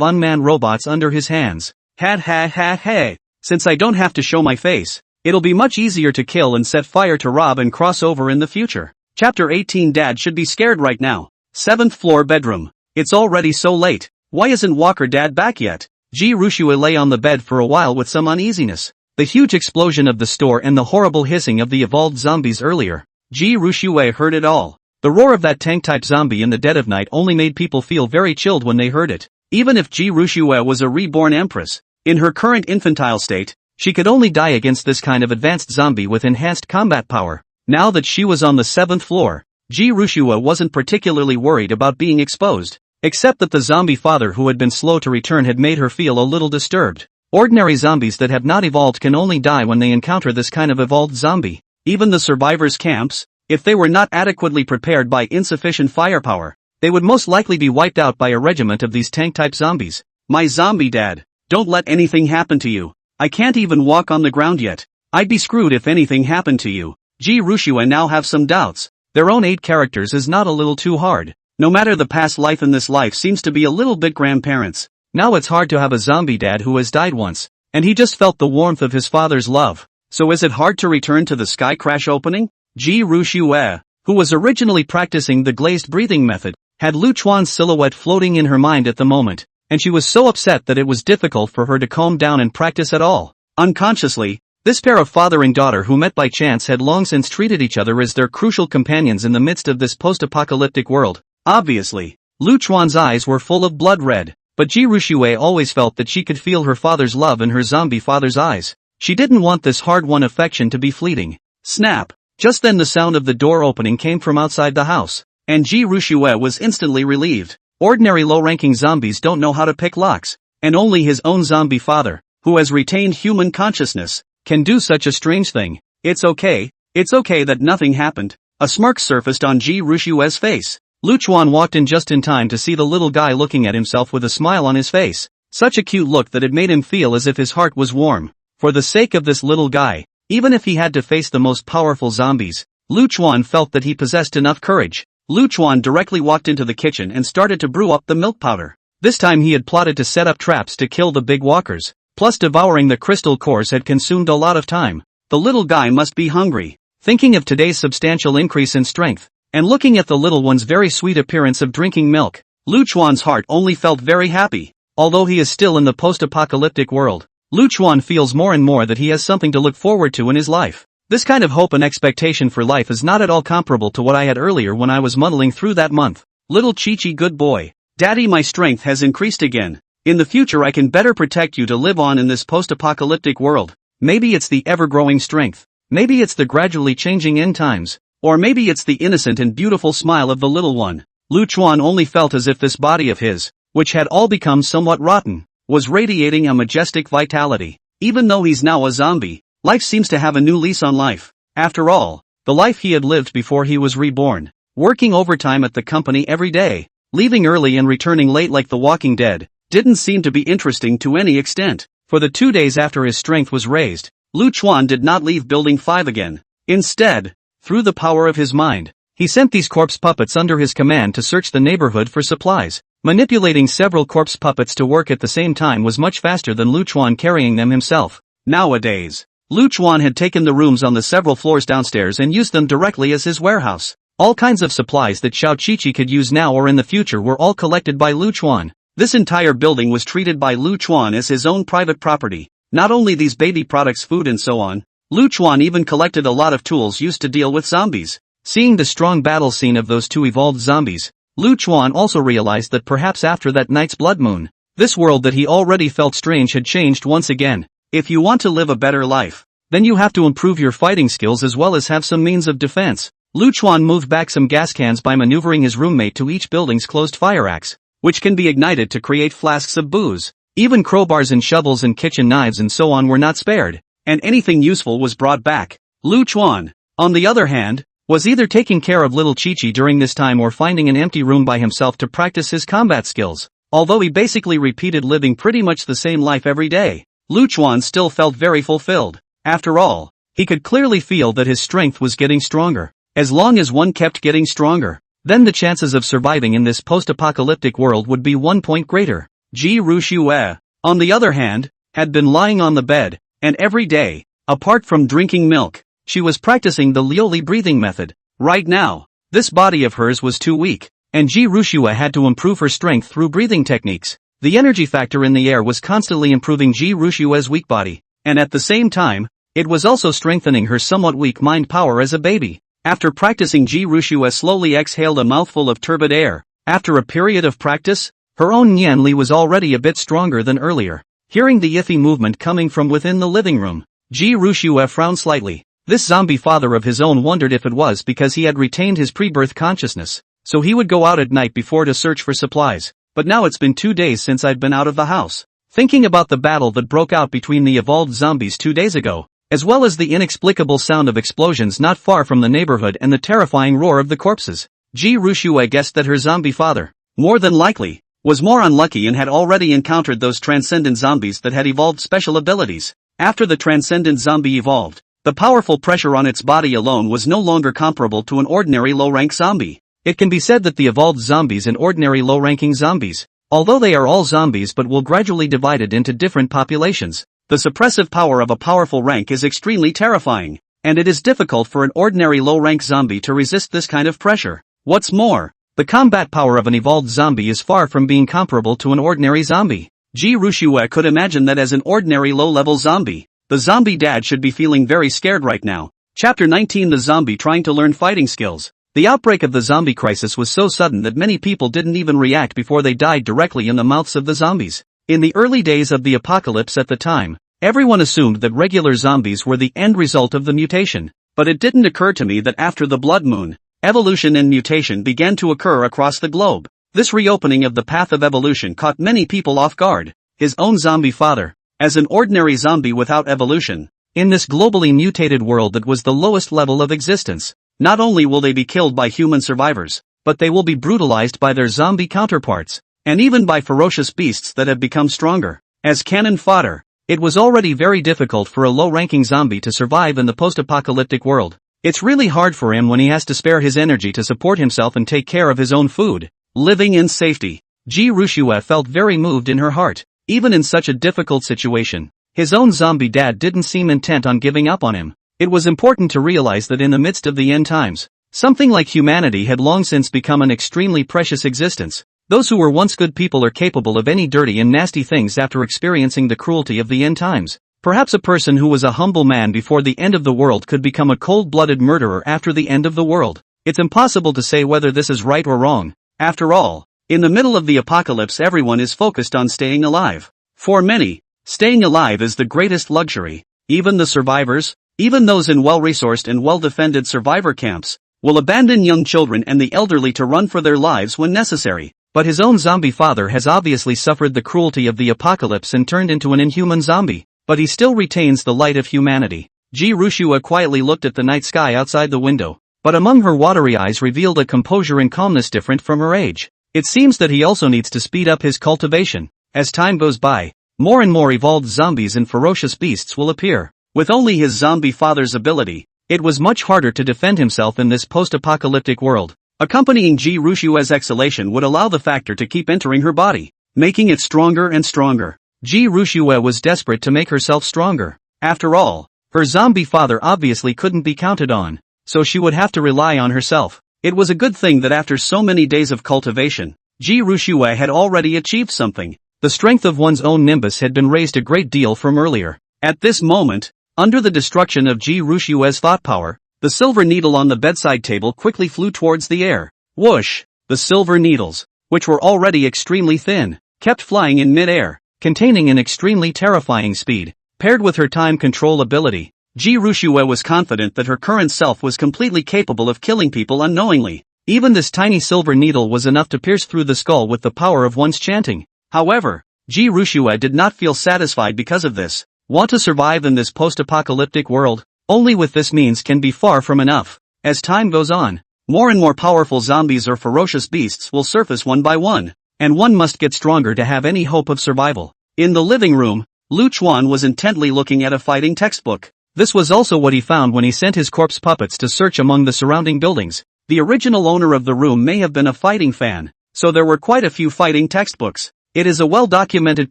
unmanned robots under his hands. Ha. Since I don't have to show my face, it'll be much easier to kill and set fire to rob and cross over in the future. Chapter 18. Dad should be scared right now. 7th floor bedroom. It's already so late. Why isn't Walker Dad back yet? Ji Rushue lay on the bed for a while with some uneasiness. The huge explosion of the store and the horrible hissing of the evolved zombies earlier. Ji Rushue heard it all. The roar of that tank-type zombie in the dead of night only made people feel very chilled when they heard it. Even if Ji Rushue was a reborn empress, in her current infantile state, she could only die against this kind of advanced zombie with enhanced combat power. Now that she was on the 7th floor, Ji Rushue wasn't particularly worried about being exposed, except that the zombie father who had been slow to return had made her feel a little disturbed. Ordinary zombies that have not evolved can only die when they encounter this kind of evolved zombie. Even the survivors' camps, if they were not adequately prepared by insufficient firepower, they would most likely be wiped out by a regiment of these tank-type zombies. My zombie dad, don't let anything happen to you. I can't even walk on the ground yet. I'd be screwed if anything happened to you. Ji Rushue now have some doubts. Their own 8 characters is not a little too hard. No matter the past life in this life seems to be a little bit grandparents. Now it's hard to have a zombie dad who has died once, and he just felt the warmth of his father's love. So is it hard to return to the sky crash opening? Ji Rushue, who was originally practicing the glazed breathing method, had Lu Chuan's silhouette floating in her mind at the moment, and she was so upset that it was difficult for her to calm down and practice at all. Unconsciously, this pair of father and daughter who met by chance had long since treated each other as their crucial companions in the midst of this post-apocalyptic world. Obviously, Lu Chuan's eyes were full of blood red, but Ji Rushue always felt that she could feel her father's love in her zombie father's eyes. She didn't want this hard-won affection to be fleeting. Snap! Just then the sound of the door opening came from outside the house, and Ji Rushue was instantly relieved. Ordinary low-ranking zombies don't know how to pick locks, and only his own zombie father, who has retained human consciousness, can do such a strange thing. It's okay that nothing happened. A smirk surfaced on Ji Rushue's face. Lu Chuan walked in just in time to see the little guy looking at himself with a smile on his face. Such a cute look that it made him feel as if his heart was warm. For the sake of this little guy, even if he had to face the most powerful zombies, Lu Chuan felt that he possessed enough courage. Lu Chuan directly walked into the kitchen and started to brew up the milk powder. This time he had plotted to set up traps to kill the big walkers, plus devouring the crystal cores had consumed a lot of time. The little guy must be hungry. Thinking of today's substantial increase in strength, and looking at the little one's very sweet appearance of drinking milk, Lu Chuan's heart only felt very happy. Although he is still in the post-apocalyptic world, Lu Chuan feels more and more that he has something to look forward to in his life. This kind of hope and expectation for life is not at all comparable to what I had earlier when I was muddling through that month. Little Chi-Chi good boy. Daddy, my strength has increased again. In the future I can better protect you to live on in this post-apocalyptic world. Maybe it's the ever-growing strength. Maybe it's the gradually changing end times. Or maybe it's the innocent and beautiful smile of the little one. Lu Chuan only felt as if this body of his, which had all become somewhat rotten, was radiating a majestic vitality. Even though he's now a zombie, life seems to have a new lease on life. After all, the life he had lived before he was reborn, working overtime at the company every day, leaving early and returning late like the Walking Dead, didn't seem to be interesting to any extent. For the 2 days after his strength was raised, Lu Chuan did not leave Building 5 again. Instead, through the power of his mind, he sent these corpse puppets under his command to search the neighborhood for supplies. Manipulating several corpse puppets to work at the same time was much faster than Lu Chuan carrying them himself. Nowadays, Lu Chuan had taken the rooms on the several floors downstairs and used them directly as his warehouse. All kinds of supplies that Xiao Chi-Chi could use now or in the future were all collected by Lu Chuan. This entire building was treated by Lu Chuan as his own private property. Not only these baby products, food and so on, Lu Chuan even collected a lot of tools used to deal with zombies. Seeing the strong battle scene of those 2 evolved zombies, Lu Chuan also realized that perhaps after that night's blood moon, this world that he already felt strange had changed once again. If you want to live a better life, then you have to improve your fighting skills as well as have some means of defense. Lu Chuan moved back some gas cans by maneuvering his roommate to each building's closed fire axe, which can be ignited to create flasks of booze. Even crowbars and shovels and kitchen knives and so on were not spared, and anything useful was brought back. Lu Chuan, on the other hand, was either taking care of little Chi-Chi during this time or finding an empty room by himself to practice his combat skills. Although he basically repeated living pretty much the same life every day, Lu Chuan still felt very fulfilled. After all, he could clearly feel that his strength was getting stronger. As long as one kept getting stronger, then the chances of surviving in this post-apocalyptic world would be 1 point greater. Ji Rushue, on the other hand, had been lying on the bed, and every day, apart from drinking milk, she was practicing the Lioli breathing method. Right now, this body of hers was too weak, and Ji Rushua had to improve her strength through breathing techniques. The energy factor in the air was constantly improving Ji Rushua's weak body, and at the same time, it was also strengthening her somewhat weak mind power as a baby. After practicing, Ji Rushua slowly exhaled a mouthful of turbid air. After a period of practice, her own Nian Li was already a bit stronger than earlier. Hearing the iffy movement coming from within the living room, Ji Rushua frowned slightly. This zombie father of his own wondered if it was because he had retained his pre-birth consciousness, so he would go out at night before to search for supplies. But now it's been 2 days since I'd been out of the house. Thinking about the battle that broke out between the evolved zombies 2 days ago, as well as the inexplicable sound of explosions not far from the neighborhood and the terrifying roar of the corpses, Ji Rushua guessed that her zombie father, more than likely, was more unlucky and had already encountered those transcendent zombies that had evolved special abilities. After the transcendent zombie evolved, the powerful pressure on its body alone was no longer comparable to an ordinary low-rank zombie. It can be said that the evolved zombies and ordinary low-ranking zombies, although they are all zombies but will gradually divided into different populations, the suppressive power of a powerful rank is extremely terrifying, and it is difficult for an ordinary low-rank zombie to resist this kind of pressure. What's more, the combat power of an evolved zombie is far from being comparable to an ordinary zombie. Ji Rushua could imagine that as an ordinary low-level zombie, the zombie dad should be feeling very scared right now. Chapter 19: The Zombie Trying to Learn Fighting Skills. The outbreak of the zombie crisis was so sudden that many people didn't even react before they died directly in the mouths of the zombies. In the early days of the apocalypse at the time, everyone assumed that regular zombies were the end result of the mutation, but it didn't occur to me that after the blood moon, evolution and mutation began to occur across the globe. This reopening of the path of evolution caught many people off guard. His own zombie father, as an ordinary zombie without evolution, in this globally mutated world that was the lowest level of existence, not only will they be killed by human survivors, but they will be brutalized by their zombie counterparts, and even by ferocious beasts that have become stronger. As cannon fodder, it was already very difficult for a low-ranking zombie to survive in the post-apocalyptic world. It's really hard for him when he has to spare his energy to support himself and take care of his own food. Living in safety. Ji Rushua felt very moved in her heart. Even in such a difficult situation, his own zombie dad didn't seem intent on giving up on him. It was important to realize that in the midst of the end times, something like humanity had long since become an extremely precious existence. Those who were once good people are capable of any dirty and nasty things after experiencing the cruelty of the end times. Perhaps a person who was a humble man before the end of the world could become a cold-blooded murderer after the end of the world. It's impossible to say whether this is right or wrong. After all, in the middle of the apocalypse everyone is focused on staying alive. For many, staying alive is the greatest luxury. Even the survivors, even those in well-resourced and well-defended survivor camps, will abandon young children and the elderly to run for their lives when necessary. But his own zombie father has obviously suffered the cruelty of the apocalypse and turned into an inhuman zombie, but he still retains the light of humanity. Ji Rushua quietly looked at the night sky outside the window, but among her watery eyes revealed a composure and calmness different from her age. It seems that he also needs to speed up his cultivation. As time goes by, more and more evolved zombies and ferocious beasts will appear. With only his zombie father's ability, it was much harder to defend himself in this post-apocalyptic world. Accompanying Ji Rushua's exhalation would allow the factor to keep entering her body, making it stronger and stronger. Ji Rushua was desperate to make herself stronger. After all, her zombie father obviously couldn't be counted on, so she would have to rely on herself. It was a good thing that after so many days of cultivation, Ji Rushua had already achieved something. The strength of one's own nimbus had been raised a great deal from earlier. At this moment, under the destruction of Ji Rushua's thought power, the silver needle on the bedside table quickly flew towards the air. Whoosh! The silver needles, which were already extremely thin, kept flying in mid-air, containing an extremely terrifying speed. Paired with her time control ability, Ji Rushua was confident that her current self was completely capable of killing people unknowingly. Even this tiny silver needle was enough to pierce through the skull with the power of one's chanting. However, Ji Rushua did not feel satisfied because of this. Want to survive in this post-apocalyptic world? Only with this means can be far from enough. As time goes on, more and more powerful zombies or ferocious beasts will surface one by one, and one must get stronger to have any hope of survival. In the living room, Lu Chuan was intently looking at a fighting textbook. This was also what he found when he sent his corpse puppets to search among the surrounding buildings. The original owner of the room may have been a fighting fan, so there were quite a few fighting textbooks. It is a well-documented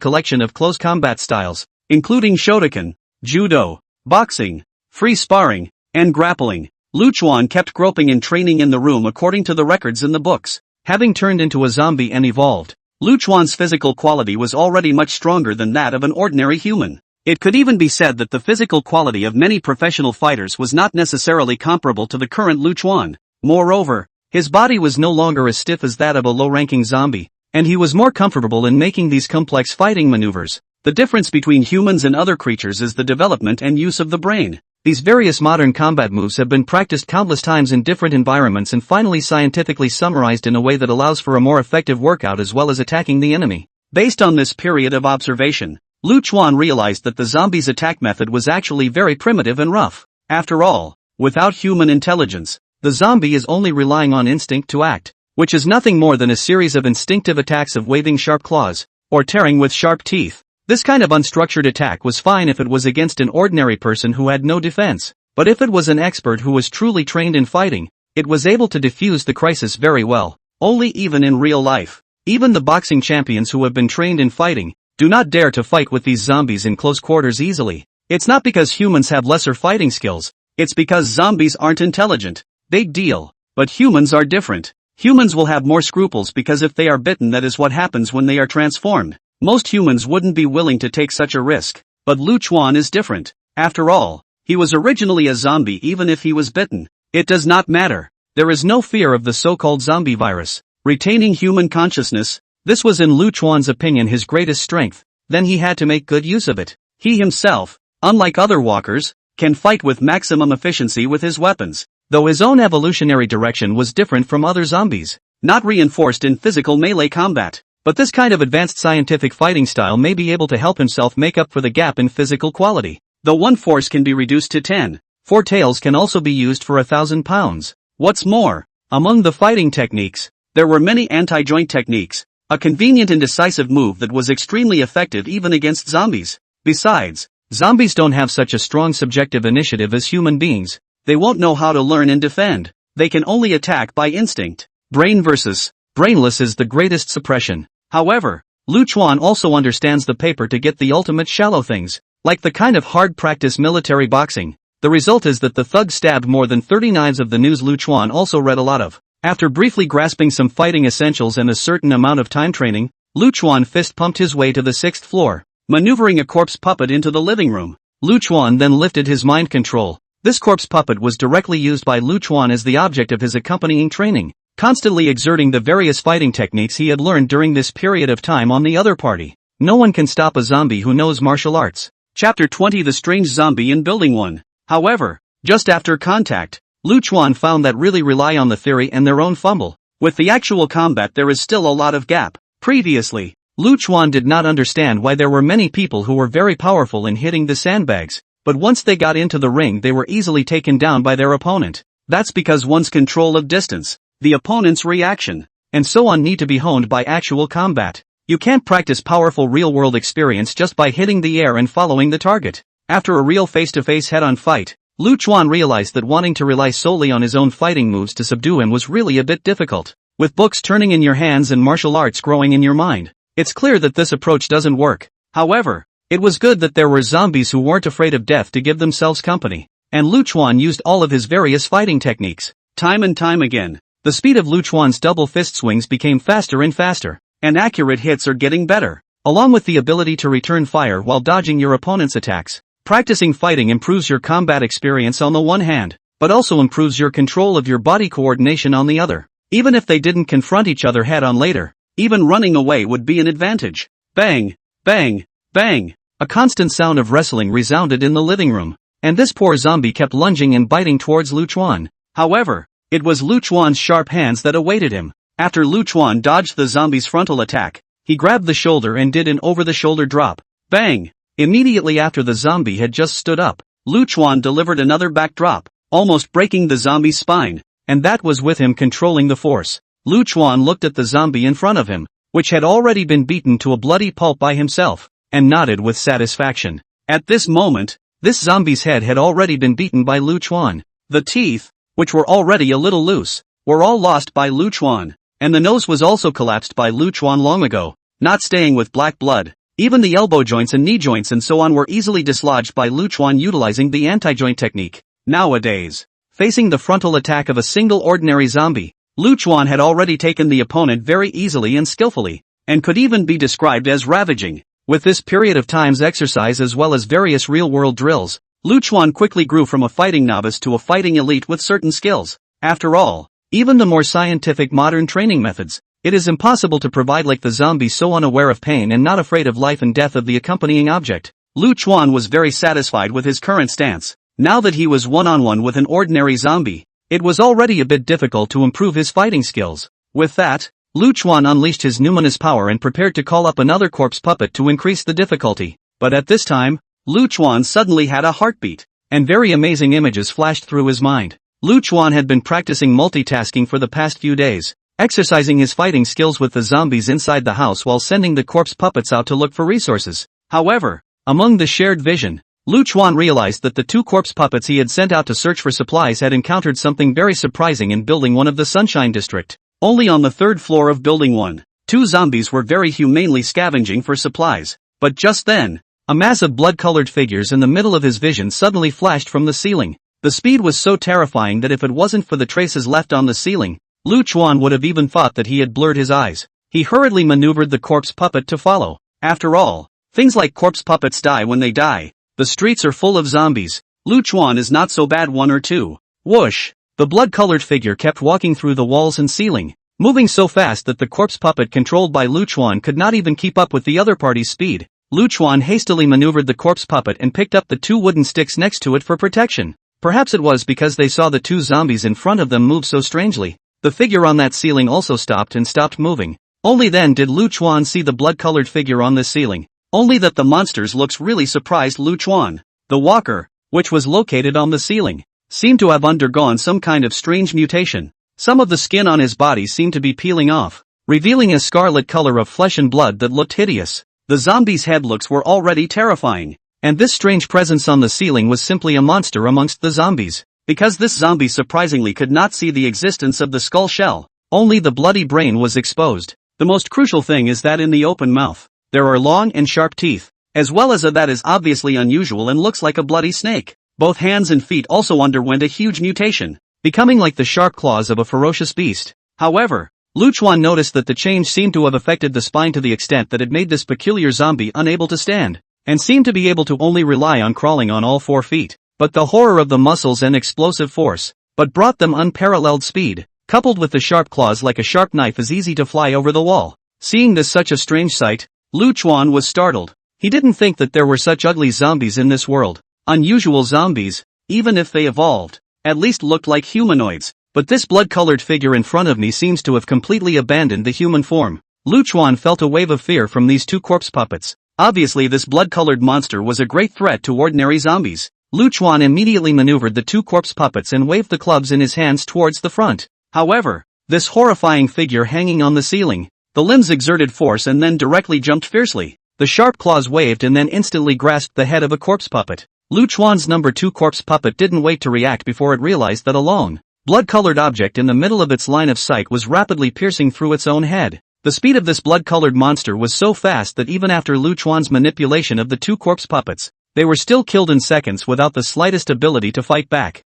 collection of close combat styles, including Shotokan, Judo, boxing, free sparring, and grappling. Lu Chuan kept groping and training in the room according to the records in the books. Having turned into a zombie and evolved, Lu Chuan's physical quality was already much stronger than that of an ordinary human. It could even be said that the physical quality of many professional fighters was not necessarily comparable to the current Lu Chuan. Moreover, his body was no longer as stiff as that of a low-ranking zombie, and he was more comfortable in making these complex fighting maneuvers. The difference between humans and other creatures is the development and use of the brain. These various modern combat moves have been practiced countless times in different environments and finally scientifically summarized in a way that allows for a more effective workout as well as attacking the enemy. Based on this period of observation, Lu Chuan realized that the zombie's attack method was actually very primitive and rough. After all, without human intelligence, the zombie is only relying on instinct to act, which is nothing more than a series of instinctive attacks of waving sharp claws, or tearing with sharp teeth. This kind of unstructured attack was fine if it was against an ordinary person who had no defense, but if it was an expert who was truly trained in fighting, it was able to defuse the crisis very well. Only even in real life, even the boxing champions who have been trained in fighting, do not dare to fight with these zombies in close quarters easily. It's not because humans have lesser fighting skills, it's because zombies aren't intelligent. Big deal. But humans are different. Humans will have more scruples because if they are bitten, that is what happens when they are transformed. Most humans wouldn't be willing to take such a risk. But Lu Chuan is different. After all, he was originally a zombie even if he was bitten. It does not matter. There is no fear of the so-called zombie virus. Retaining human consciousness, this was in Lu Chuan's opinion his greatest strength. Then he had to make good use of it. He himself, unlike other walkers, can fight with maximum efficiency with his weapons. Though his own evolutionary direction was different from other zombies, not reinforced in physical melee combat. But this kind of advanced scientific fighting style may be able to help himself make up for the gap in physical quality. Though one force can be reduced to 10, 4 tails can also be used for 1,000 pounds. What's more, among the fighting techniques, there were many anti-joint techniques, a convenient and decisive move that was extremely effective even against zombies. Besides, zombies don't have such a strong subjective initiative as human beings. They won't know how to learn and defend. They can only attack by instinct. Brain versus brainless is the greatest suppression. However, Lu Chuan also understands the paper to get the ultimate shallow things, like the kind of hard practice military boxing. The result is that the thug stabbed more than 30 knives of the news Lu Chuan also read a lot of. After briefly grasping some fighting essentials and a certain amount of time training, Lu Chuan fist pumped his way to the 6th floor, maneuvering a corpse puppet into the living room. Lu Chuan then lifted his mind control. This corpse puppet was directly used by Lu Chuan as the object of his accompanying training, constantly exerting the various fighting techniques he had learned during this period of time on the other party. No one can stop a zombie who knows martial arts. Chapter 20: The Strange Zombie in Building 1. However, just after contact, Lu Chuan found that really rely on the theory and their own fumble. With the actual combat there is still a lot of gap. Previously, Lu Chuan did not understand why there were many people who were very powerful in hitting the sandbags. But once they got into the ring they were easily taken down by their opponent. That's because one's control of distance, the opponent's reaction, and so on need to be honed by actual combat. You can't practice powerful real-world experience just by hitting the air and following the target. After a real face-to-face head-on fight, Lu Chuan realized that wanting to rely solely on his own fighting moves to subdue him was really a bit difficult. With books turning in your hands and martial arts growing in your mind, it's clear that this approach doesn't work. However, it was good that there were zombies who weren't afraid of death to give themselves company, and Lu Chuan used all of his various fighting techniques. Time and time again, the speed of Lu Chuan's double fist swings became faster and faster, and accurate hits are getting better, along with the ability to return fire while dodging your opponent's attacks. Practicing fighting improves your combat experience on the one hand, but also improves your control of your body coordination on the other. Even if they didn't confront each other head-on later, even running away would be an advantage. Bang! Bang! Bang! A constant sound of wrestling resounded in the living room, and this poor zombie kept lunging and biting towards Lu Chuan. However, it was Lu Chuan's sharp hands that awaited him. After Lu Chuan dodged the zombie's frontal attack, he grabbed the shoulder and did an over-the-shoulder drop. Bang! Immediately after the zombie had just stood up, Lu Chuan delivered another back drop, almost breaking the zombie's spine, and that was with him controlling the force. Lu Chuan looked at the zombie in front of him, which had already been beaten to a bloody pulp by himself, and nodded with satisfaction. At this moment, this zombie's head had already been beaten by Lu Chuan. The teeth, which were already a little loose, were all lost by Lu Chuan, and the nose was also collapsed by Lu Chuan long ago, not staying with black blood. Even the elbow joints and knee joints and so on were easily dislodged by Lu Chuan utilizing the anti-joint technique. Nowadays, facing the frontal attack of a single ordinary zombie, Lu Chuan had already taken the opponent very easily and skillfully, and could even be described as ravaging. With this period of time's exercise as well as various real-world drills, Lu Chuan quickly grew from a fighting novice to a fighting elite with certain skills. After all, even the more scientific modern training methods, it is impossible to provide like the zombie so unaware of pain and not afraid of life and death of the accompanying object. Lu Chuan was very satisfied with his current stance. Now that he was one-on-one with an ordinary zombie, it was already a bit difficult to improve his fighting skills. With that, Lu Chuan unleashed his numinous power and prepared to call up another corpse puppet to increase the difficulty. But at this time, Lu Chuan suddenly had a heartbeat, and very amazing images flashed through his mind. Lu Chuan had been practicing multitasking for the past few days, exercising his fighting skills with the zombies inside the house while sending the corpse puppets out to look for resources. However, among the shared vision, Lu Chuan realized that the two corpse puppets he had sent out to search for supplies had encountered something very surprising in Building 1 of the Sunshine District. Only on the third floor of Building 1, two zombies were very humanely scavenging for supplies. But just then, a mass of blood-colored figures in the middle of his vision suddenly flashed from the ceiling. The speed was so terrifying that if it wasn't for the traces left on the ceiling, Lu Chuan would have even thought that he had blurred his eyes. He hurriedly maneuvered the corpse puppet to follow. After all, things like corpse puppets die when they die. The streets are full of zombies. Lu Chuan is not so bad. 1 or 2. Whoosh! The blood-colored figure kept walking through the walls and ceiling, moving so fast that the corpse puppet controlled by Lu Chuan could not even keep up with the other party's speed. Lu Chuan hastily maneuvered the corpse puppet and picked up the two wooden sticks next to it for protection. Perhaps it was because they saw the two zombies in front of them move so strangely. The figure on that ceiling also stopped moving. Only then did Lu Chuan see the blood-colored figure on the ceiling. Only that the monster's looks really surprised Lu Chuan. The walker, which was located on the ceiling, seemed to have undergone some kind of strange mutation. Some of the skin on his body seemed to be peeling off, revealing a scarlet color of flesh and blood that looked hideous. The zombie's head looks were already terrifying, and this strange presence on the ceiling was simply a monster amongst the zombies. Because this zombie surprisingly could not see the existence of the skull shell, only the bloody brain was exposed. The most crucial thing is that in the open mouth, there are long and sharp teeth, as well as that is obviously unusual and looks like a bloody snake. Both hands and feet also underwent a huge mutation, becoming like the sharp claws of a ferocious beast. However, Lu Chuan noticed that the change seemed to have affected the spine to the extent that it made this peculiar zombie unable to stand, and seemed to be able to only rely on crawling on all 4 feet. But the horror of the muscles and explosive force, but brought them unparalleled speed, coupled with the sharp claws like a sharp knife is easy to fly over the wall. Seeing this such a strange sight, Lu Chuan was startled. He didn't think that there were such ugly zombies in this world. Unusual zombies, even if they evolved, at least looked like humanoids. But this blood-colored figure in front of me seems to have completely abandoned the human form. Lu Chuan felt a wave of fear from these two corpse puppets. Obviously this blood-colored monster was a great threat to ordinary zombies. Lu Chuan immediately maneuvered the two corpse puppets and waved the clubs in his hands towards the front. However, this horrifying figure hanging on the ceiling, the limbs exerted force and then directly jumped fiercely. The sharp claws waved and then instantly grasped the head of a corpse puppet. Lu Chuan's number 2 corpse puppet didn't wait to react before it realized that a long, blood-colored object in the middle of its line of sight was rapidly piercing through its own head. The speed of this blood-colored monster was so fast that even after Lu Chuan's manipulation of the two corpse puppets, they were still killed in seconds without the slightest ability to fight back.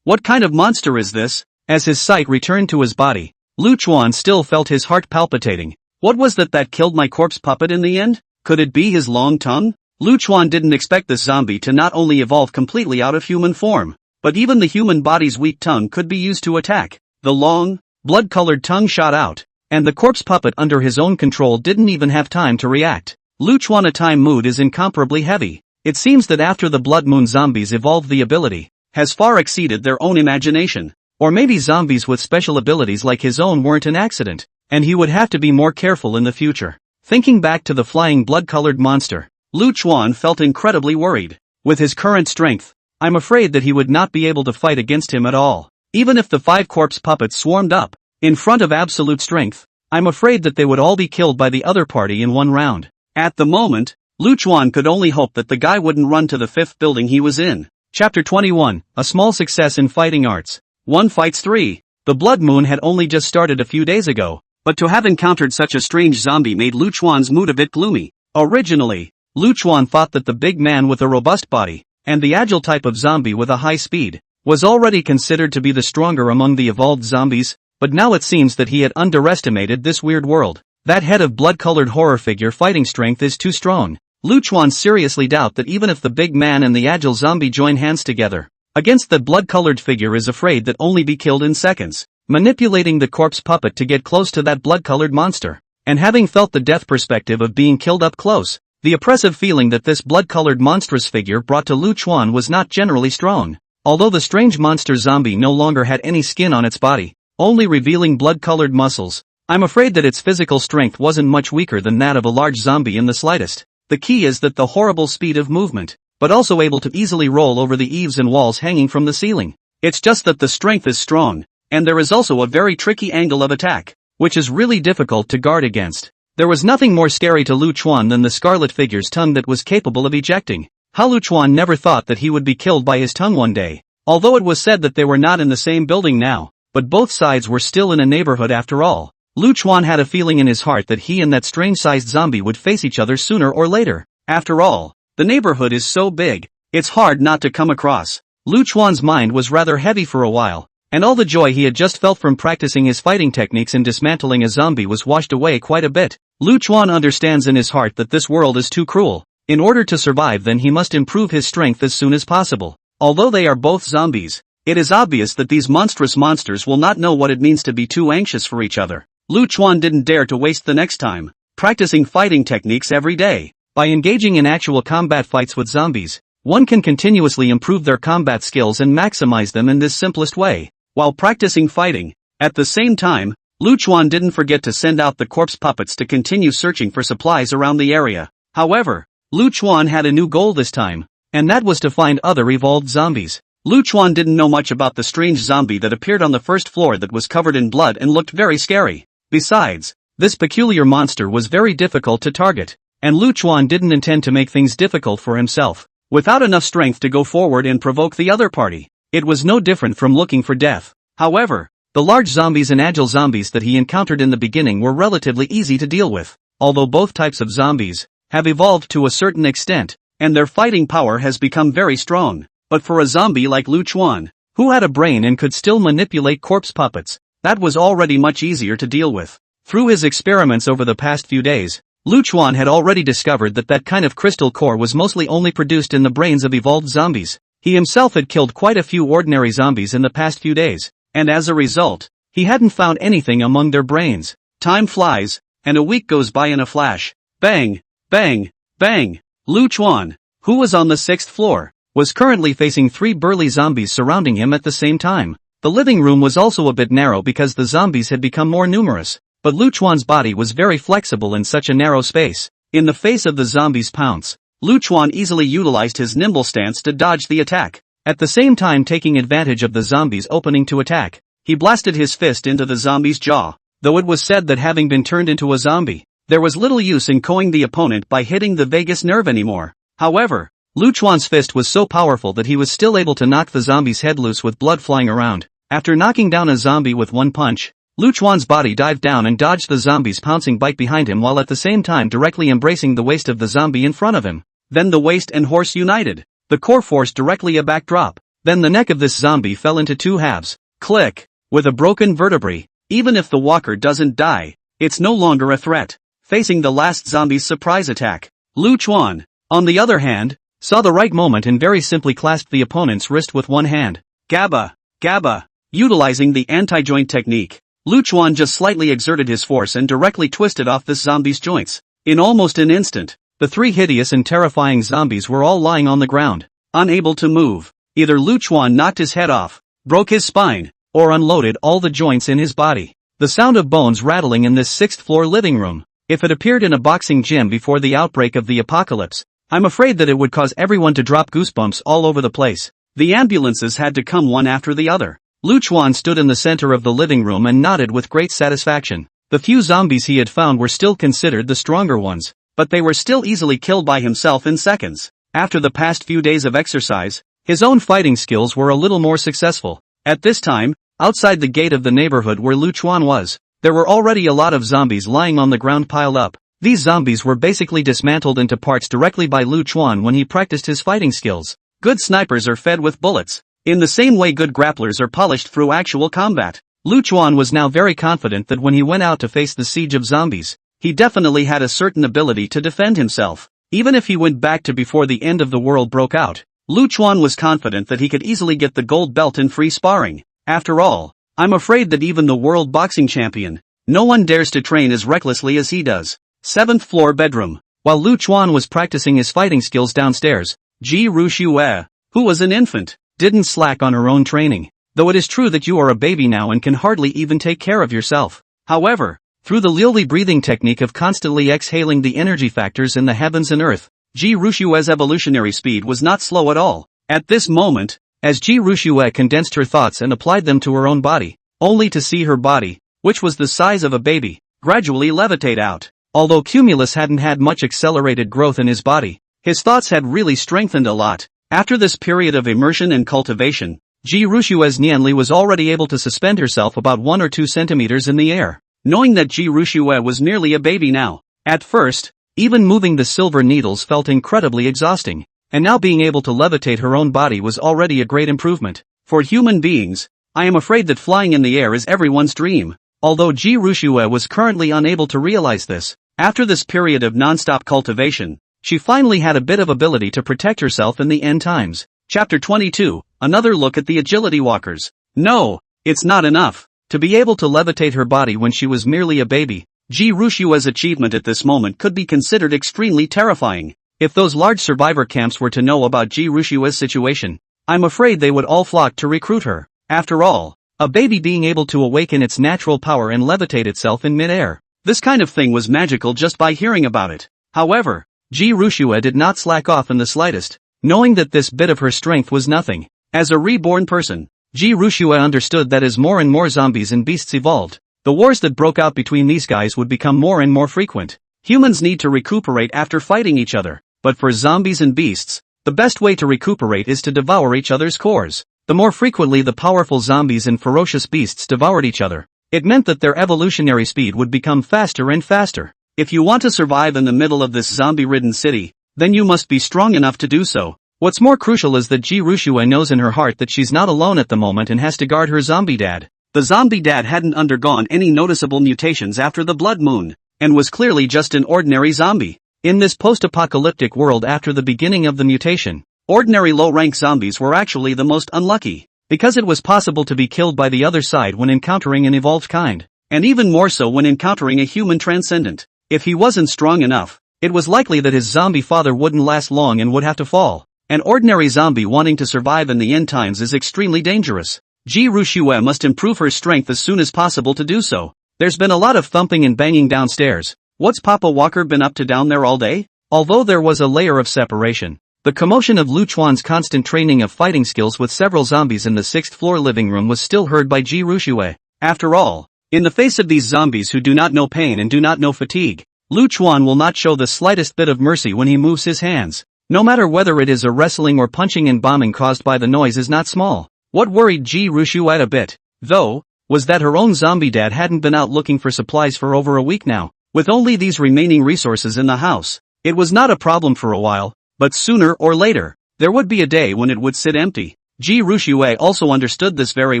What kind of monster is this? As his sight returned to his body, Lu Chuan still felt his heart palpitating. What was that killed my corpse puppet in the end? Could it be his long tongue? Lu Chuan didn't expect this zombie to not only evolve completely out of human form, but even the human body's weak tongue could be used to attack. The long, blood-colored tongue shot out, and the corpse puppet under his own control didn't even have time to react. Lu Chuan's time mood is incomparably heavy. It seems that after the Blood Moon zombies evolved the ability, has far exceeded their own imagination. Or maybe zombies with special abilities like his own weren't an accident, and he would have to be more careful in the future. Thinking back to the flying blood-colored monster, Lu Chuan felt incredibly worried. With his current strength, I'm afraid that he would not be able to fight against him at all. Even if the 5 corpse puppets swarmed up, in front of absolute strength, I'm afraid that they would all be killed by the other party in one round. At the moment, Lu Chuan could only hope that the guy wouldn't run to the 5th building he was in. Chapter 21, A Small Success in Fighting Arts. 1 Fights 3. The Blood Moon had only just started a few days ago, but to have encountered such a strange zombie made Lu Chuan's mood a bit gloomy. Originally, Lu Chuan thought that the big man with a robust body, and the agile type of zombie with a high speed, was already considered to be the stronger among the evolved zombies, but now it seems that he had underestimated this weird world. That head of blood-colored horror figure fighting strength is too strong. Lu Chuan seriously doubt that even if the big man and the agile zombie join hands together against the blood-colored figure is afraid that only be killed in seconds. Manipulating the corpse puppet to get close to that blood-colored monster, and having felt the death perspective of being killed up close, the oppressive feeling that this blood-colored monstrous figure brought to Lu Chuan was not generally strong. Although the strange monster zombie no longer had any skin on its body, only revealing blood-colored muscles, I'm afraid that its physical strength wasn't much weaker than that of a large zombie in the slightest. The key is that the horrible speed of movement, but also able to easily roll over the eaves and walls hanging from the ceiling. It's just that the strength is strong, and there is also a very tricky angle of attack, which is really difficult to guard against. There was nothing more scary to Lu Chuan than the scarlet figure's tongue that was capable of ejecting. How Lu Chuan never thought that he would be killed by his tongue one day. Although it was said that they were not in the same building now, but both sides were still in a neighborhood after all. Lu Chuan had a feeling in his heart that he and that strange-sized zombie would face each other sooner or later. After all, the neighborhood is so big, it's hard not to come across. Lu Chuan's mind was rather heavy for a while, and all the joy he had just felt from practicing his fighting techniques and dismantling a zombie was washed away quite a bit. Lu Chuan understands in his heart that this world is too cruel. In order to survive, then he must improve his strength as soon as possible. Although they are both zombies, it is obvious that these monstrous monsters will not know what it means to be too anxious for each other. Lu Chuan didn't dare to waste the next time practicing fighting techniques every day. By engaging in actual combat fights with zombies, one can continuously improve their combat skills and maximize them in this simplest way. While practicing fighting, at the same time, Lu Chuan didn't forget to send out the corpse puppets to continue searching for supplies around the area. However, Lu Chuan had a new goal this time, and that was to find other evolved zombies. Lu Chuan didn't know much about the strange zombie that appeared on the first floor that was covered in blood and looked very scary. Besides, this peculiar monster was very difficult to target, and Lu Chuan didn't intend to make things difficult for himself. Without enough strength to go forward and provoke the other party, it was no different from looking for death. However, the large zombies and agile zombies that he encountered in the beginning were relatively easy to deal with, although both types of zombies have evolved to a certain extent, and their fighting power has become very strong. But for a zombie like Lu Chuan, who had a brain and could still manipulate corpse puppets, that was already much easier to deal with. Through his experiments over the past few days, Lu Chuan had already discovered that that kind of crystal core was mostly only produced in the brains of evolved zombies. He himself had killed quite a few ordinary zombies in the past few days, and as a result, he hadn't found anything among their brains. Time flies, and a week goes by in a flash. Bang, bang, bang. Lu Chuan, who was on the 6th floor, was currently facing 3 burly zombies surrounding him at the same time. The living room was also a bit narrow because the zombies had become more numerous, but Lu Chuan's body was very flexible in such a narrow space. In the face of the zombies' pounce, Lu Chuan easily utilized his nimble stance to dodge the attack. At the same time, taking advantage of the zombies' opening to attack, he blasted his fist into the zombie's jaw. Though it was said that having been turned into a zombie, there was little use in KOing the opponent by hitting the vagus nerve anymore. However, Lu Chuan's fist was so powerful that he was still able to knock the zombie's head loose with blood flying around. After knocking down a zombie with one punch, Lu Chuan's body dived down and dodged the zombie's pouncing bite behind him while at the same time directly embracing the waist of the zombie in front of him. Then the waist and horse united. The core forced directly a backdrop. Then the neck of this zombie fell into 2 halves. Click! With a broken vertebrae. Even if the walker doesn't die, it's no longer a threat. Facing the last zombie's surprise attack, Lu Chuan, on the other hand, saw the right moment and very simply clasped the opponent's wrist with one hand. Gaba! Gaba! Utilizing the anti-joint technique, Lu Chuan just slightly exerted his force and directly twisted off this zombie's joints. In almost an instant, the 3 hideous and terrifying zombies were all lying on the ground, unable to move. Either Lu Chuan knocked his head off, broke his spine, or unloaded all the joints in his body. The sound of bones rattling in this 6th floor living room. If it appeared in a boxing gym before the outbreak of the apocalypse, I'm afraid that it would cause everyone to drop goosebumps all over the place. The ambulances had to come one after the other. Lu Chuan stood in the center of the living room and nodded with great satisfaction. The few zombies he had found were still considered the stronger ones, but they were still easily killed by himself in seconds. After the past few days of exercise, his own fighting skills were a little more successful. At this time, outside the gate of the neighborhood where Lu Chuan was, there were already a lot of zombies lying on the ground piled up. These zombies were basically dismantled into parts directly by Lu Chuan when he practiced his fighting skills. Good snipers are fed with bullets. In the same way good grapplers are polished through actual combat. Lu Chuan was now very confident that when he went out to face the siege of zombies, he definitely had a certain ability to defend himself. Even if he went back to before the end of the world broke out, Lu Chuan was confident that he could easily get the gold belt in free sparring. After all, I'm afraid that even the world boxing champion, no one dares to train as recklessly as he does. 7th floor bedroom. While Lu Chuan was practicing his fighting skills downstairs, Ji Ruxue, who was an infant, didn't slack on her own training. Though it is true that you are a baby now and can hardly even take care of yourself. However, through the lily breathing technique of constantly exhaling the energy factors in the heavens and earth, Ji Ruxue's evolutionary speed was not slow at all. At this moment, as Ji Ruxue condensed her thoughts and applied them to her own body, only to see her body, which was the size of a baby, gradually levitate out. Although Cumulus hadn't had much accelerated growth in his body, his thoughts had really strengthened a lot. After this period of immersion and cultivation, Ji Ruxue's Nianli was already able to suspend herself about 1 or 2 centimeters in the air. Knowing that Ji Ruxue was merely a baby now, at first, even moving the silver needles felt incredibly exhausting, and now being able to levitate her own body was already a great improvement. For human beings, I am afraid that flying in the air is everyone's dream. Although Ji Ruxue was currently unable to realize this, after this period of non-stop cultivation, she finally had a bit of ability to protect herself in the end times. Chapter 22, another look at the agility walkers. No, it's not enough. To be able to levitate her body when she was merely a baby, Ji Ruxue's achievement at this moment could be considered extremely terrifying. If those large survivor camps were to know about Ji Ruxue's situation, I'm afraid they would all flock to recruit her. After all, a baby being able to awaken its natural power and levitate itself in mid-air. This kind of thing was magical just by hearing about it. However, Ji Ruxue did not slack off in the slightest, knowing that this bit of her strength was nothing. As a reborn person, Ji Ruxue understood that as more and more zombies and beasts evolved, the wars that broke out between these guys would become more and more frequent. Humans need to recuperate after fighting each other, but for zombies and beasts, the best way to recuperate is to devour each other's cores. The more frequently the powerful zombies and ferocious beasts devoured each other, it meant that their evolutionary speed would become faster and faster. If you want to survive in the middle of this zombie-ridden city, then you must be strong enough to do so. What's more crucial is that Ji Ruxue knows in her heart that she's not alone at the moment and has to guard her zombie dad. The zombie dad hadn't undergone any noticeable mutations after the blood moon, and was clearly just an ordinary zombie. In this post-apocalyptic world after the beginning of the mutation, ordinary low-rank zombies were actually the most unlucky, because it was possible to be killed by the other side when encountering an evolved kind, and even more so when encountering a human transcendent. If he wasn't strong enough, it was likely that his zombie father wouldn't last long and would have to fall. An ordinary zombie wanting to survive in the end times is extremely dangerous. Ji Ruxue must improve her strength as soon as possible to do so. There's been a lot of thumping and banging downstairs. What's Papa Walker been up to down there all day? Although there was a layer of separation, the commotion of Lu Chuan's constant training of fighting skills with several zombies in the 6th floor living room was still heard by Ji Ruxue. After all, in the face of these zombies who do not know pain and do not know fatigue, Lu Chuan will not show the slightest bit of mercy when he moves his hands. No matter whether it is a wrestling or punching and bombing caused by the noise is not small. What worried Ji Ruxue a bit, though, was that her own zombie dad hadn't been out looking for supplies for over a week now. With only these remaining resources in the house, it was not a problem for a while, but sooner or later, there would be a day when it would sit empty. Ji Ruxue also understood this very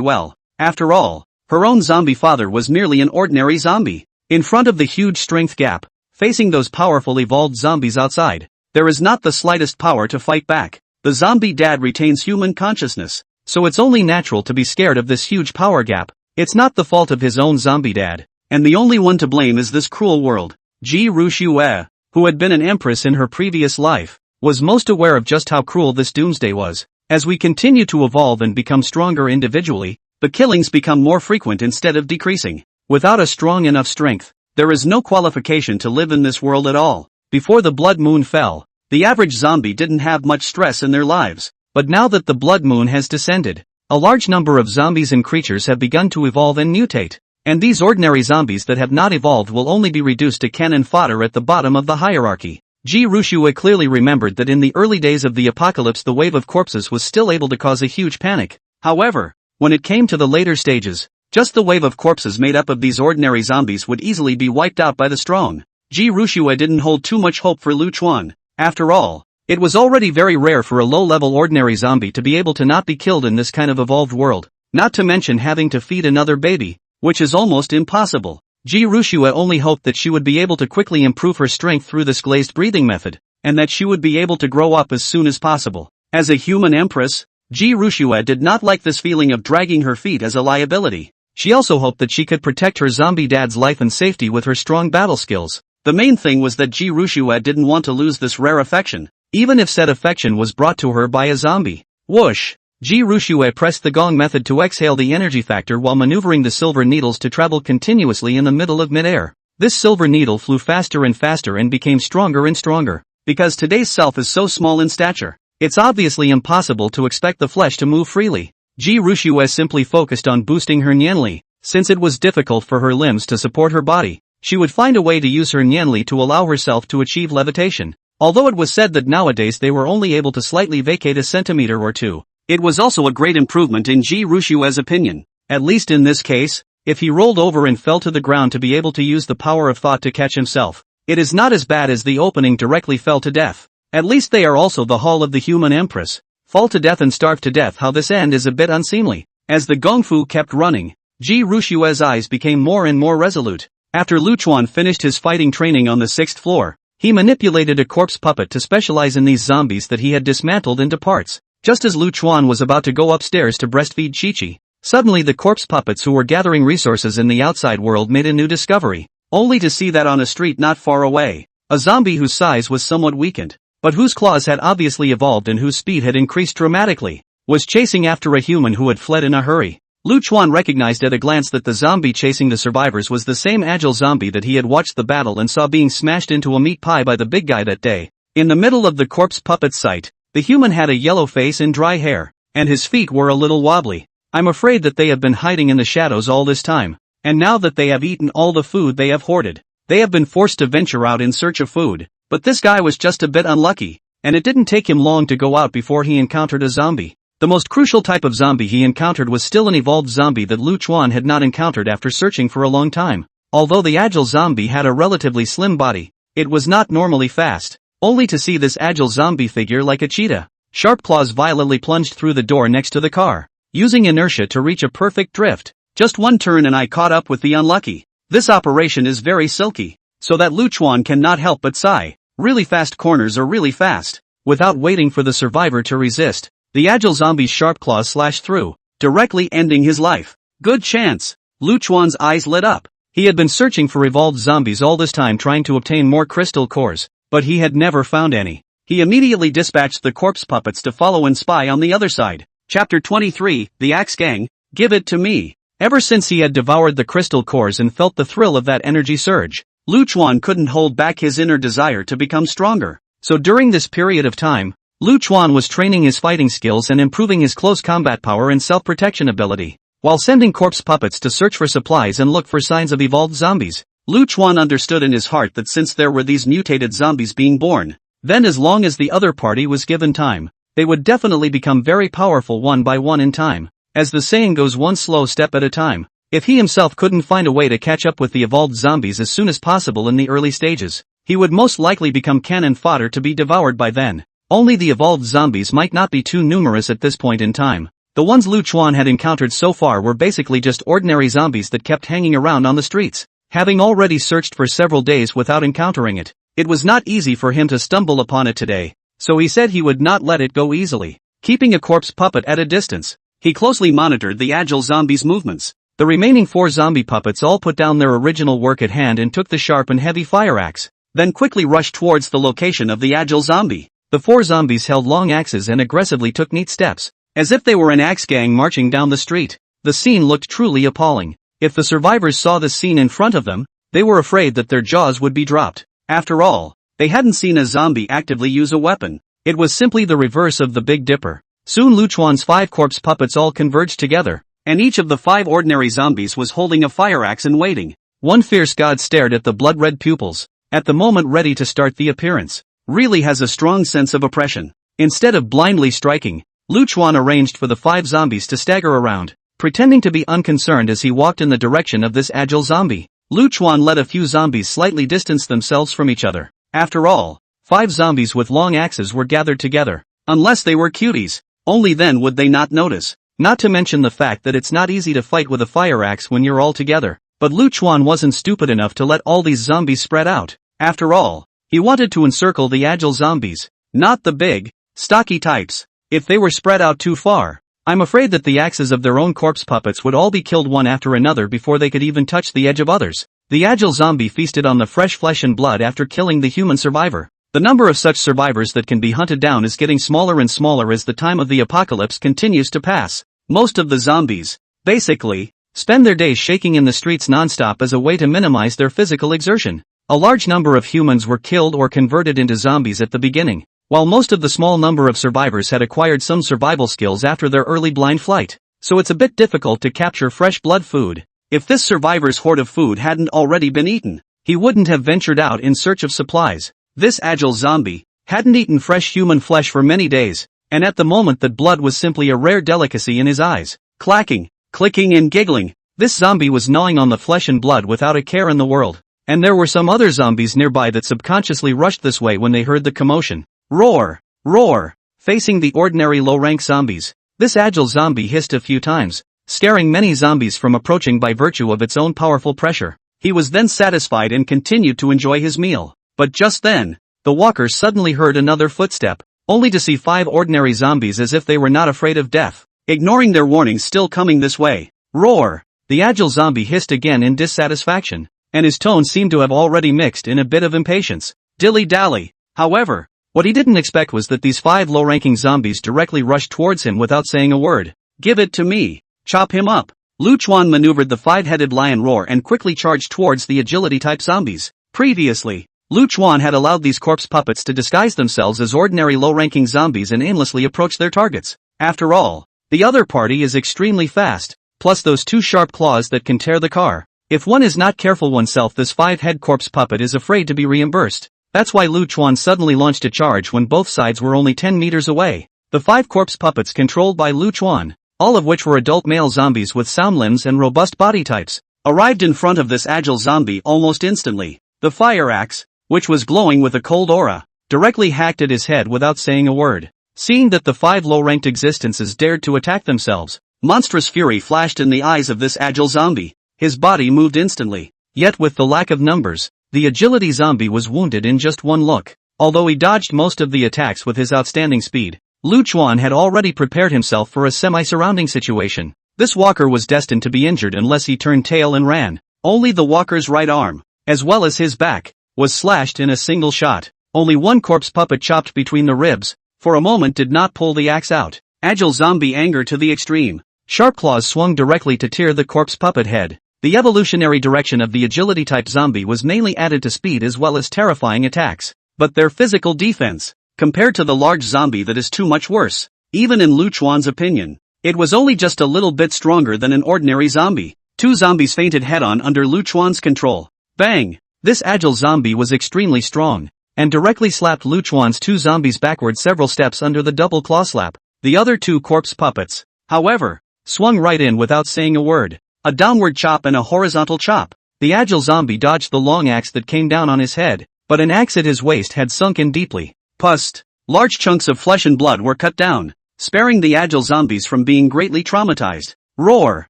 well. After all, her own zombie father was merely an ordinary zombie. In front of the huge strength gap, facing those powerful evolved zombies outside, there is not the slightest power to fight back. The zombie dad retains human consciousness, so it's only natural to be scared of this huge power gap. It's not the fault of his own zombie dad, and the only one to blame is this cruel world. Ji Ruxue, who had been an empress in her previous life, was most aware of just how cruel this doomsday was. As we continue to evolve and become stronger individually, the killings become more frequent instead of decreasing. Without a strong enough strength, there is no qualification to live in this world at all. Before the blood moon fell, the average zombie didn't have much stress in their lives. But now that the blood moon has descended, a large number of zombies and creatures have begun to evolve and mutate. And these ordinary zombies that have not evolved will only be reduced to cannon fodder at the bottom of the hierarchy. Ji Ruxue clearly remembered that in the early days of the apocalypse the wave of corpses was still able to cause a huge panic. However, when it came to the later stages, just the wave of corpses made up of these ordinary zombies would easily be wiped out by the strong. Ji Ruxue didn't hold too much hope for Lu Chuan. After all, it was already very rare for a low-level ordinary zombie to be able to not be killed in this kind of evolved world. not to mention having to feed another baby, which is almost impossible. Ji Rushua only hoped that she would be able to quickly improve her strength through this glazed breathing method, and that she would be able to grow up as soon as possible. As a human empress, Ji Rushua did not like this feeling of dragging her feet as a liability. She also hoped that she could protect her zombie dad's life and safety with her strong battle skills. The main thing was that Ji Rushua didn't want to lose this rare affection, even if said affection was brought to her by a zombie. Whoosh! Ji Rushua pressed the gong method to exhale the energy factor while maneuvering the silver needles to travel continuously in the middle of midair. This silver needle flew faster and faster and became stronger and stronger. Because today's self is so small in stature, it's obviously impossible to expect the flesh to move freely. Ji Rushua simply focused on boosting her Nianli. Since it was difficult for her limbs to support her body, she would find a way to use her Nianli to allow herself to achieve levitation. Although it was said that nowadays they were only able to slightly vacate a centimeter or two, it was also a great improvement in Ji Rushua's opinion. At least in this case, if he rolled over and fell to the ground to be able to use the power of thought to catch himself, it is not as bad as the opening directly fell to death. At least they are also the hall of the human empress. Fall to death and starve to death. How this end is a bit unseemly. As the gongfu kept running, Ji Rushua's eyes became more and more resolute. After Lu Chuan finished his fighting training on the 6th floor, he manipulated a corpse puppet to specialize in these zombies that he had dismantled into parts. Just as Lu Chuan was about to go upstairs to breastfeed Chi-Chi, suddenly the corpse puppets who were gathering resources in the outside world made a new discovery, only to see that on a street not far away, a zombie whose size was somewhat weakened, but whose claws had obviously evolved and whose speed had increased dramatically, was chasing after a human who had fled in a hurry. Lu Chuan recognized at a glance that the zombie chasing the survivors was the same agile zombie that he had watched the battle and saw being smashed into a meat pie by the big guy that day. In the middle of the corpse puppet's sight, the human had a yellow face and dry hair, and his feet were a little wobbly. I'm afraid that they have been hiding in the shadows all this time, and now that they have eaten all the food they have hoarded, they have been forced to venture out in search of food. But this guy was just a bit unlucky, and it didn't take him long to go out before he encountered a zombie. The most crucial type of zombie he encountered was still an evolved zombie that Lu Chuan had not encountered after searching for a long time. Although the agile zombie had a relatively slim body, it was not normally fast, only to see this agile zombie figure like a cheetah. Sharp claws violently plunged through the door next to the car, using inertia to reach a perfect drift. Just one turn and I caught up with the unlucky. This operation is very silky, so that Lu Chuan cannot help but sigh. Really fast corners are really fast. Without waiting for the survivor to resist, the agile zombie's sharp claws slashed through, directly ending his life. Good chance. Lu Chuan's eyes lit up. He had been searching for evolved zombies all this time trying to obtain more crystal cores, but he had never found any. He immediately dispatched the corpse puppets to follow and spy on the other side. Chapter 23, The Axe Gang, Give It to Me. Ever since he had devoured the crystal cores and felt the thrill of that energy surge, Lu Chuan couldn't hold back his inner desire to become stronger. So during this period of time, Lu Chuan was training his fighting skills and improving his close combat power and self-protection ability, while sending corpse puppets to search for supplies and look for signs of evolved zombies. Lu Chuan understood in his heart that since there were these mutated zombies being born, then as long as the other party was given time, they would definitely become very powerful one by one in time. As the saying goes, one slow step at a time. If he himself couldn't find a way to catch up with the evolved zombies as soon as possible in the early stages, he would most likely become cannon fodder to be devoured by then. Only the evolved zombies might not be too numerous at this point in time. The ones Lu Chuan had encountered so far were basically just ordinary zombies that kept hanging around on the streets. Having already searched for several days without encountering it, it was not easy for him to stumble upon it today, so he said he would not let it go easily. Keeping a corpse puppet at a distance, he closely monitored the agile zombies' movements. The remaining 4 zombie puppets all put down their original work at hand and took the sharp and heavy fire axe, then quickly rushed towards the location of the agile zombie. The 4 zombies held long axes and aggressively took neat steps, as if they were an axe gang marching down the street. The scene looked truly appalling. If the survivors saw this scene in front of them, they were afraid that their jaws would be dropped. After all, they hadn't seen a zombie actively use a weapon. It was simply the reverse of the Big Dipper. Soon Lu Chuan's 5 corpse puppets all converged together, and each of the 5 ordinary zombies was holding a fire axe and waiting. One fierce god stared at the blood-red pupils, at the moment ready to start the appearance. Really has a strong sense of oppression. Instead of blindly striking, Lu Chuan arranged for the 5 zombies to stagger around, pretending to be unconcerned as he walked in the direction of this agile zombie. Lu Chuan let a few zombies slightly distance themselves from each other. After all, 5 zombies with long axes were gathered together. Unless they were cuties, only then would they not notice. Not to mention the fact that it's not easy to fight with a fire axe when you're all together. But Lu Chuan wasn't stupid enough to let all these zombies spread out. After all, he wanted to encircle the agile zombies, not the big, stocky types. If they were spread out too far, I'm afraid that the axes of their own corpse puppets would all be killed one after another before they could even touch the edge of others. The agile zombie feasted on the fresh flesh and blood after killing the human survivor. The number of such survivors that can be hunted down is getting smaller and smaller as the time of the apocalypse continues to pass. Most of the zombies, basically, spend their days shaking in the streets non-stop as a way to minimize their physical exertion. A large number of humans were killed or converted into zombies at the beginning, while most of the small number of survivors had acquired some survival skills after their early blind flight. So it's a bit difficult to capture fresh blood food. If this survivor's hoard of food hadn't already been eaten, he wouldn't have ventured out in search of supplies. This agile zombie hadn't eaten fresh human flesh for many days, and at the moment that blood was simply a rare delicacy in his eyes. Clacking, clicking and giggling, this zombie was gnawing on the flesh and blood without a care in the world. And there were some other zombies nearby that subconsciously rushed this way when they heard the commotion. Roar! Roar! Facing the ordinary low-rank zombies, this agile zombie hissed a few times, scaring many zombies from approaching by virtue of its own powerful pressure. He was then satisfied and continued to enjoy his meal. But just then, the walkers suddenly heard another footstep, only to see 5 ordinary zombies as if they were not afraid of death, ignoring their warnings still coming this way. Roar! The agile zombie hissed again in dissatisfaction, and his tone seemed to have already mixed in a bit of impatience. Dilly-dally. However, what he didn't expect was that these 5 low-ranking zombies directly rushed towards him without saying a word. Give it to me. Chop him up. Lu Chuan maneuvered the 5-headed lion roar and quickly charged towards the agility-type zombies. Previously, Lu Chuan had allowed these corpse puppets to disguise themselves as ordinary low-ranking zombies and aimlessly approach their targets. After all, the other party is extremely fast, plus those 2 sharp claws that can tear the car. If one is not careful oneself, this 5-head corpse puppet is afraid to be reimbursed. That's why Lu Chuan suddenly launched a charge when both sides were only 10 meters away. The 5 corpse puppets controlled by Lu Chuan, all of which were adult male zombies with sound limbs and robust body types, arrived in front of this agile zombie almost instantly. The fire axe, which was glowing with a cold aura, directly hacked at his head without saying a word. Seeing that the 5 low-ranked existences dared to attack themselves, monstrous fury flashed in the eyes of this agile zombie. His body moved instantly. Yet with the lack of numbers, the agility zombie was wounded in just one look. Although he dodged most of the attacks with his outstanding speed, Lu Chuan had already prepared himself for a semi-surrounding situation. This walker was destined to be injured unless he turned tail and ran. Only the walker's right arm, as well as his back, was slashed in a single shot. Only one corpse puppet chopped between the ribs, for a moment did not pull the axe out. Agile zombie anger to the extreme. Sharp claws swung directly to tear the corpse puppet head. The evolutionary direction of the agility-type zombie was mainly added to speed as well as terrifying attacks. But their physical defense, compared to the large zombie, that is too much worse. Even in Lu Chuan's opinion, it was only just a little bit stronger than an ordinary zombie. 2 zombies fainted head-on under Lu Chuan's control. Bang! This agile zombie was extremely strong, and directly slapped Lu Chuan's 2 zombies backward several steps under the double claw slap. The other 2 corpse puppets, however, swung right in without saying a word. A downward chop and a horizontal chop. The agile zombie dodged the long axe that came down on his head, but an axe at his waist had sunk in deeply. Pust! Large chunks of flesh and blood were cut down, sparing the agile zombies from being greatly traumatized. Roar!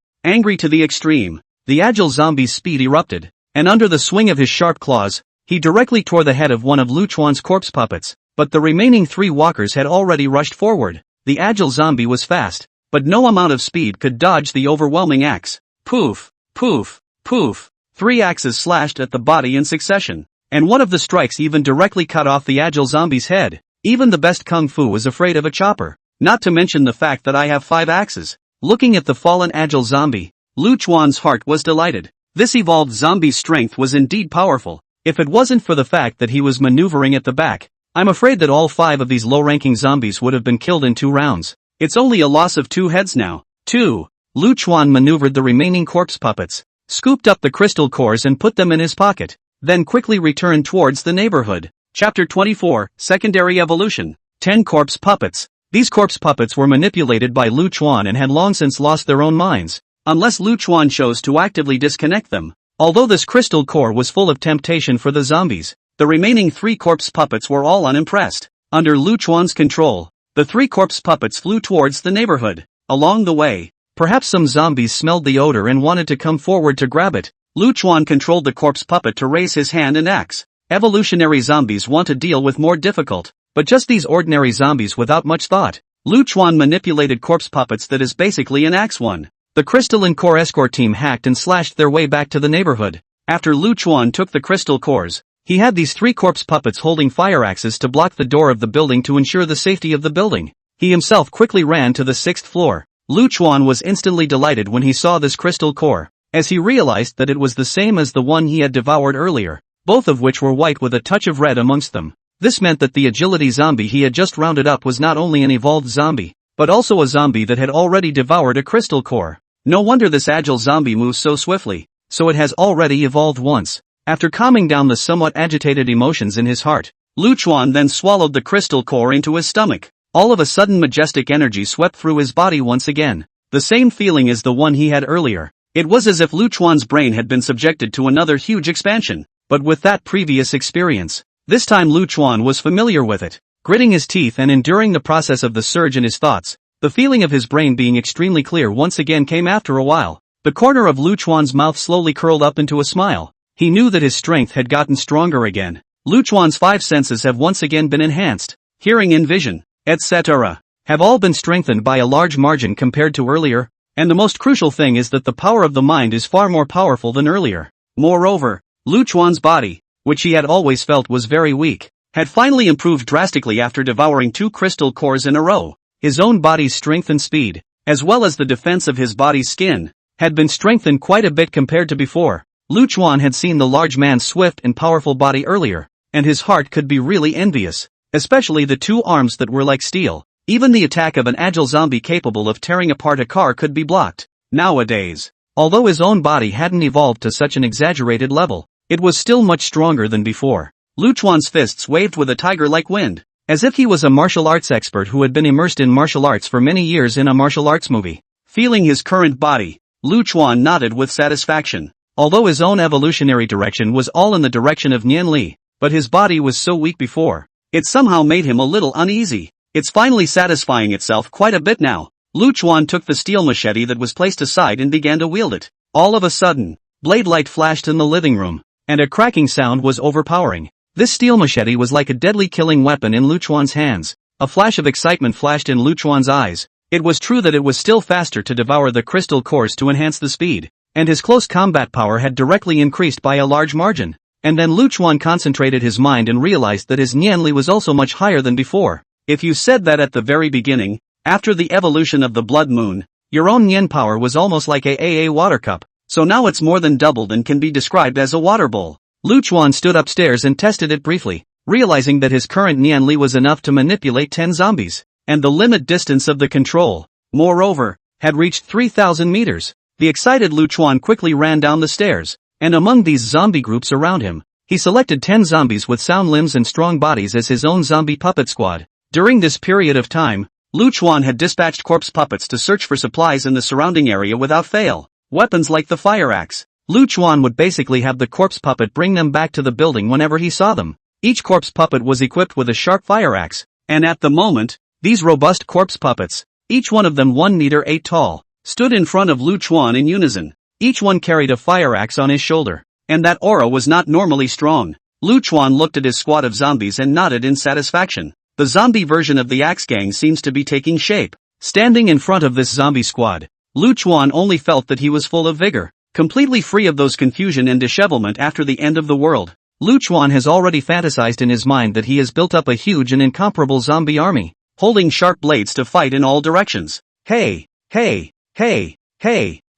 Angry to the extreme, the agile zombie's speed erupted, and under the swing of his sharp claws, he directly tore the head of one of Lu Chuan's corpse puppets. But the remaining 3 walkers had already rushed forward. The agile zombie was fast, but no amount of speed could dodge the overwhelming axe. Poof, poof, poof. 3 axes slashed at the body in succession, and one of the strikes even directly cut off the agile zombie's head. Even the best kung fu was afraid of a chopper, not to mention the fact that I have 5 axes. Looking at the fallen agile zombie, Lu Chuan's heart was delighted. This evolved zombie's strength was indeed powerful. If it wasn't for the fact that he was maneuvering at the back, I'm afraid that all 5 of these low-ranking zombies would have been killed in 2 rounds. It's only a loss of 2 heads now. 2. Lu Chuan maneuvered the remaining corpse puppets, scooped up the crystal cores and put them in his pocket, then quickly returned towards the neighborhood. Chapter 24, Secondary Evolution. 10 corpse puppets. These corpse puppets were manipulated by Lu Chuan and had long since lost their own minds, unless Lu Chuan chose to actively disconnect them. Although this crystal core was full of temptation for the zombies, the remaining 3 corpse puppets were all unimpressed. Under Lu Chuan's control, the 3 corpse puppets flew towards the neighborhood. Along the way, perhaps some zombies smelled the odor and wanted to come forward to grab it. Lu Chuan controlled the corpse puppet to raise his hand and axe. Evolutionary zombies want to deal with more difficult, but just these ordinary zombies without much thought. Lu Chuan manipulated corpse puppets that is basically an axe one. The crystalline core escort team hacked and slashed their way back to the neighborhood. After Lu Chuan took the crystal cores, he had these 3 corpse puppets holding fire axes to block the door of the building to ensure the safety of the building. He himself quickly ran to the 6th floor. Lu Chuan was instantly delighted when he saw this crystal core, as he realized that it was the same as the one he had devoured earlier, both of which were white with a touch of red amongst them. This meant that the agility zombie he had just rounded up was not only an evolved zombie, but also a zombie that had already devoured a crystal core. No wonder this agile zombie moves so swiftly, so it has already evolved once. After calming down the somewhat agitated emotions in his heart, Lu Chuan then swallowed the crystal core into his stomach. All of a sudden majestic energy swept through his body once again. The same feeling as the one he had earlier. It was as if Lu Chuan's brain had been subjected to another huge expansion, but with that previous experience. This time Lu Chuan was familiar with it. Gritting his teeth and enduring the process of the surge in his thoughts, the feeling of his brain being extremely clear once again came after a while. The corner of Lu Chuan's mouth slowly curled up into a smile. He knew that his strength had gotten stronger again. Lu Chuan's 5 senses have once again been enhanced. Hearing and vision, etc., have all been strengthened by a large margin compared to earlier, and the most crucial thing is that the power of the mind is far more powerful than earlier. Moreover, Lu Chuan's body, which he had always felt was very weak, had finally improved drastically after devouring 2 crystal cores in a row. His own body's strength and speed, as well as the defense of his body's skin, had been strengthened quite a bit compared to before. Lu Chuan had seen the large man's swift and powerful body earlier, and his heart could be really envious, especially the 2 arms that were like steel. Even the attack of an agile zombie capable of tearing apart a car could be blocked. Nowadays, although his own body hadn't evolved to such an exaggerated level, it was still much stronger than before. Lu Chuan's fists waved with a tiger-like wind, as if he was a martial arts expert who had been immersed in martial arts for many years in a martial arts movie. Feeling his current body, Lu Chuan nodded with satisfaction. Although his own evolutionary direction was all in the direction of Nian Li, but his body was so weak before, it somehow made him a little uneasy. It's finally satisfying itself quite a bit now. Lu Chuan took the steel machete that was placed aside and began to wield it. All of a sudden, blade light flashed in the living room, and a cracking sound was overpowering. This steel machete was like a deadly killing weapon in Lu Chuan's hands. A flash of excitement flashed in Lu Chuan's eyes. It was true that it was still faster to devour the crystal cores to enhance the speed, and his close combat power had directly increased by a large margin. And then Lu Chuan concentrated his mind and realized that his Nian Li was also much higher than before. If you said that at the very beginning, after the evolution of the blood moon, your own Nian power was almost like a water cup, so now it's more than doubled and can be described as a water bowl. Lu Chuan stood upstairs and tested it briefly, realizing that his current Nian Li was enough to manipulate 10 zombies, and the limit distance of the control, moreover, had reached 3,000 meters. The excited Lu Chuan quickly ran down the stairs, and among these zombie groups around him, he selected 10 zombies with sound limbs and strong bodies as his own zombie puppet squad. During this period of time, Lu Chuan had dispatched corpse puppets to search for supplies in the surrounding area without fail. Weapons like the fire axe. Lu Chuan would basically have the corpse puppet bring them back to the building whenever he saw them. Each corpse puppet was equipped with a sharp fire axe, and at the moment, these robust corpse puppets, each one of them 1 meter 8 tall, stood in front of Lu Chuan in unison. Each one carried a fire axe on his shoulder, and that aura was not normally strong. Lu Chuan looked at his squad of zombies and nodded in satisfaction. The zombie version of the Axe Gang seems to be taking shape. Standing in front of this zombie squad, Lu Chuan only felt that he was full of vigor, completely free of those confusion and dishevelment after the end of the world. Lu Chuan has already fantasized in his mind that he has built up a huge and incomparable zombie army, holding sharp blades to fight in all directions. Hey,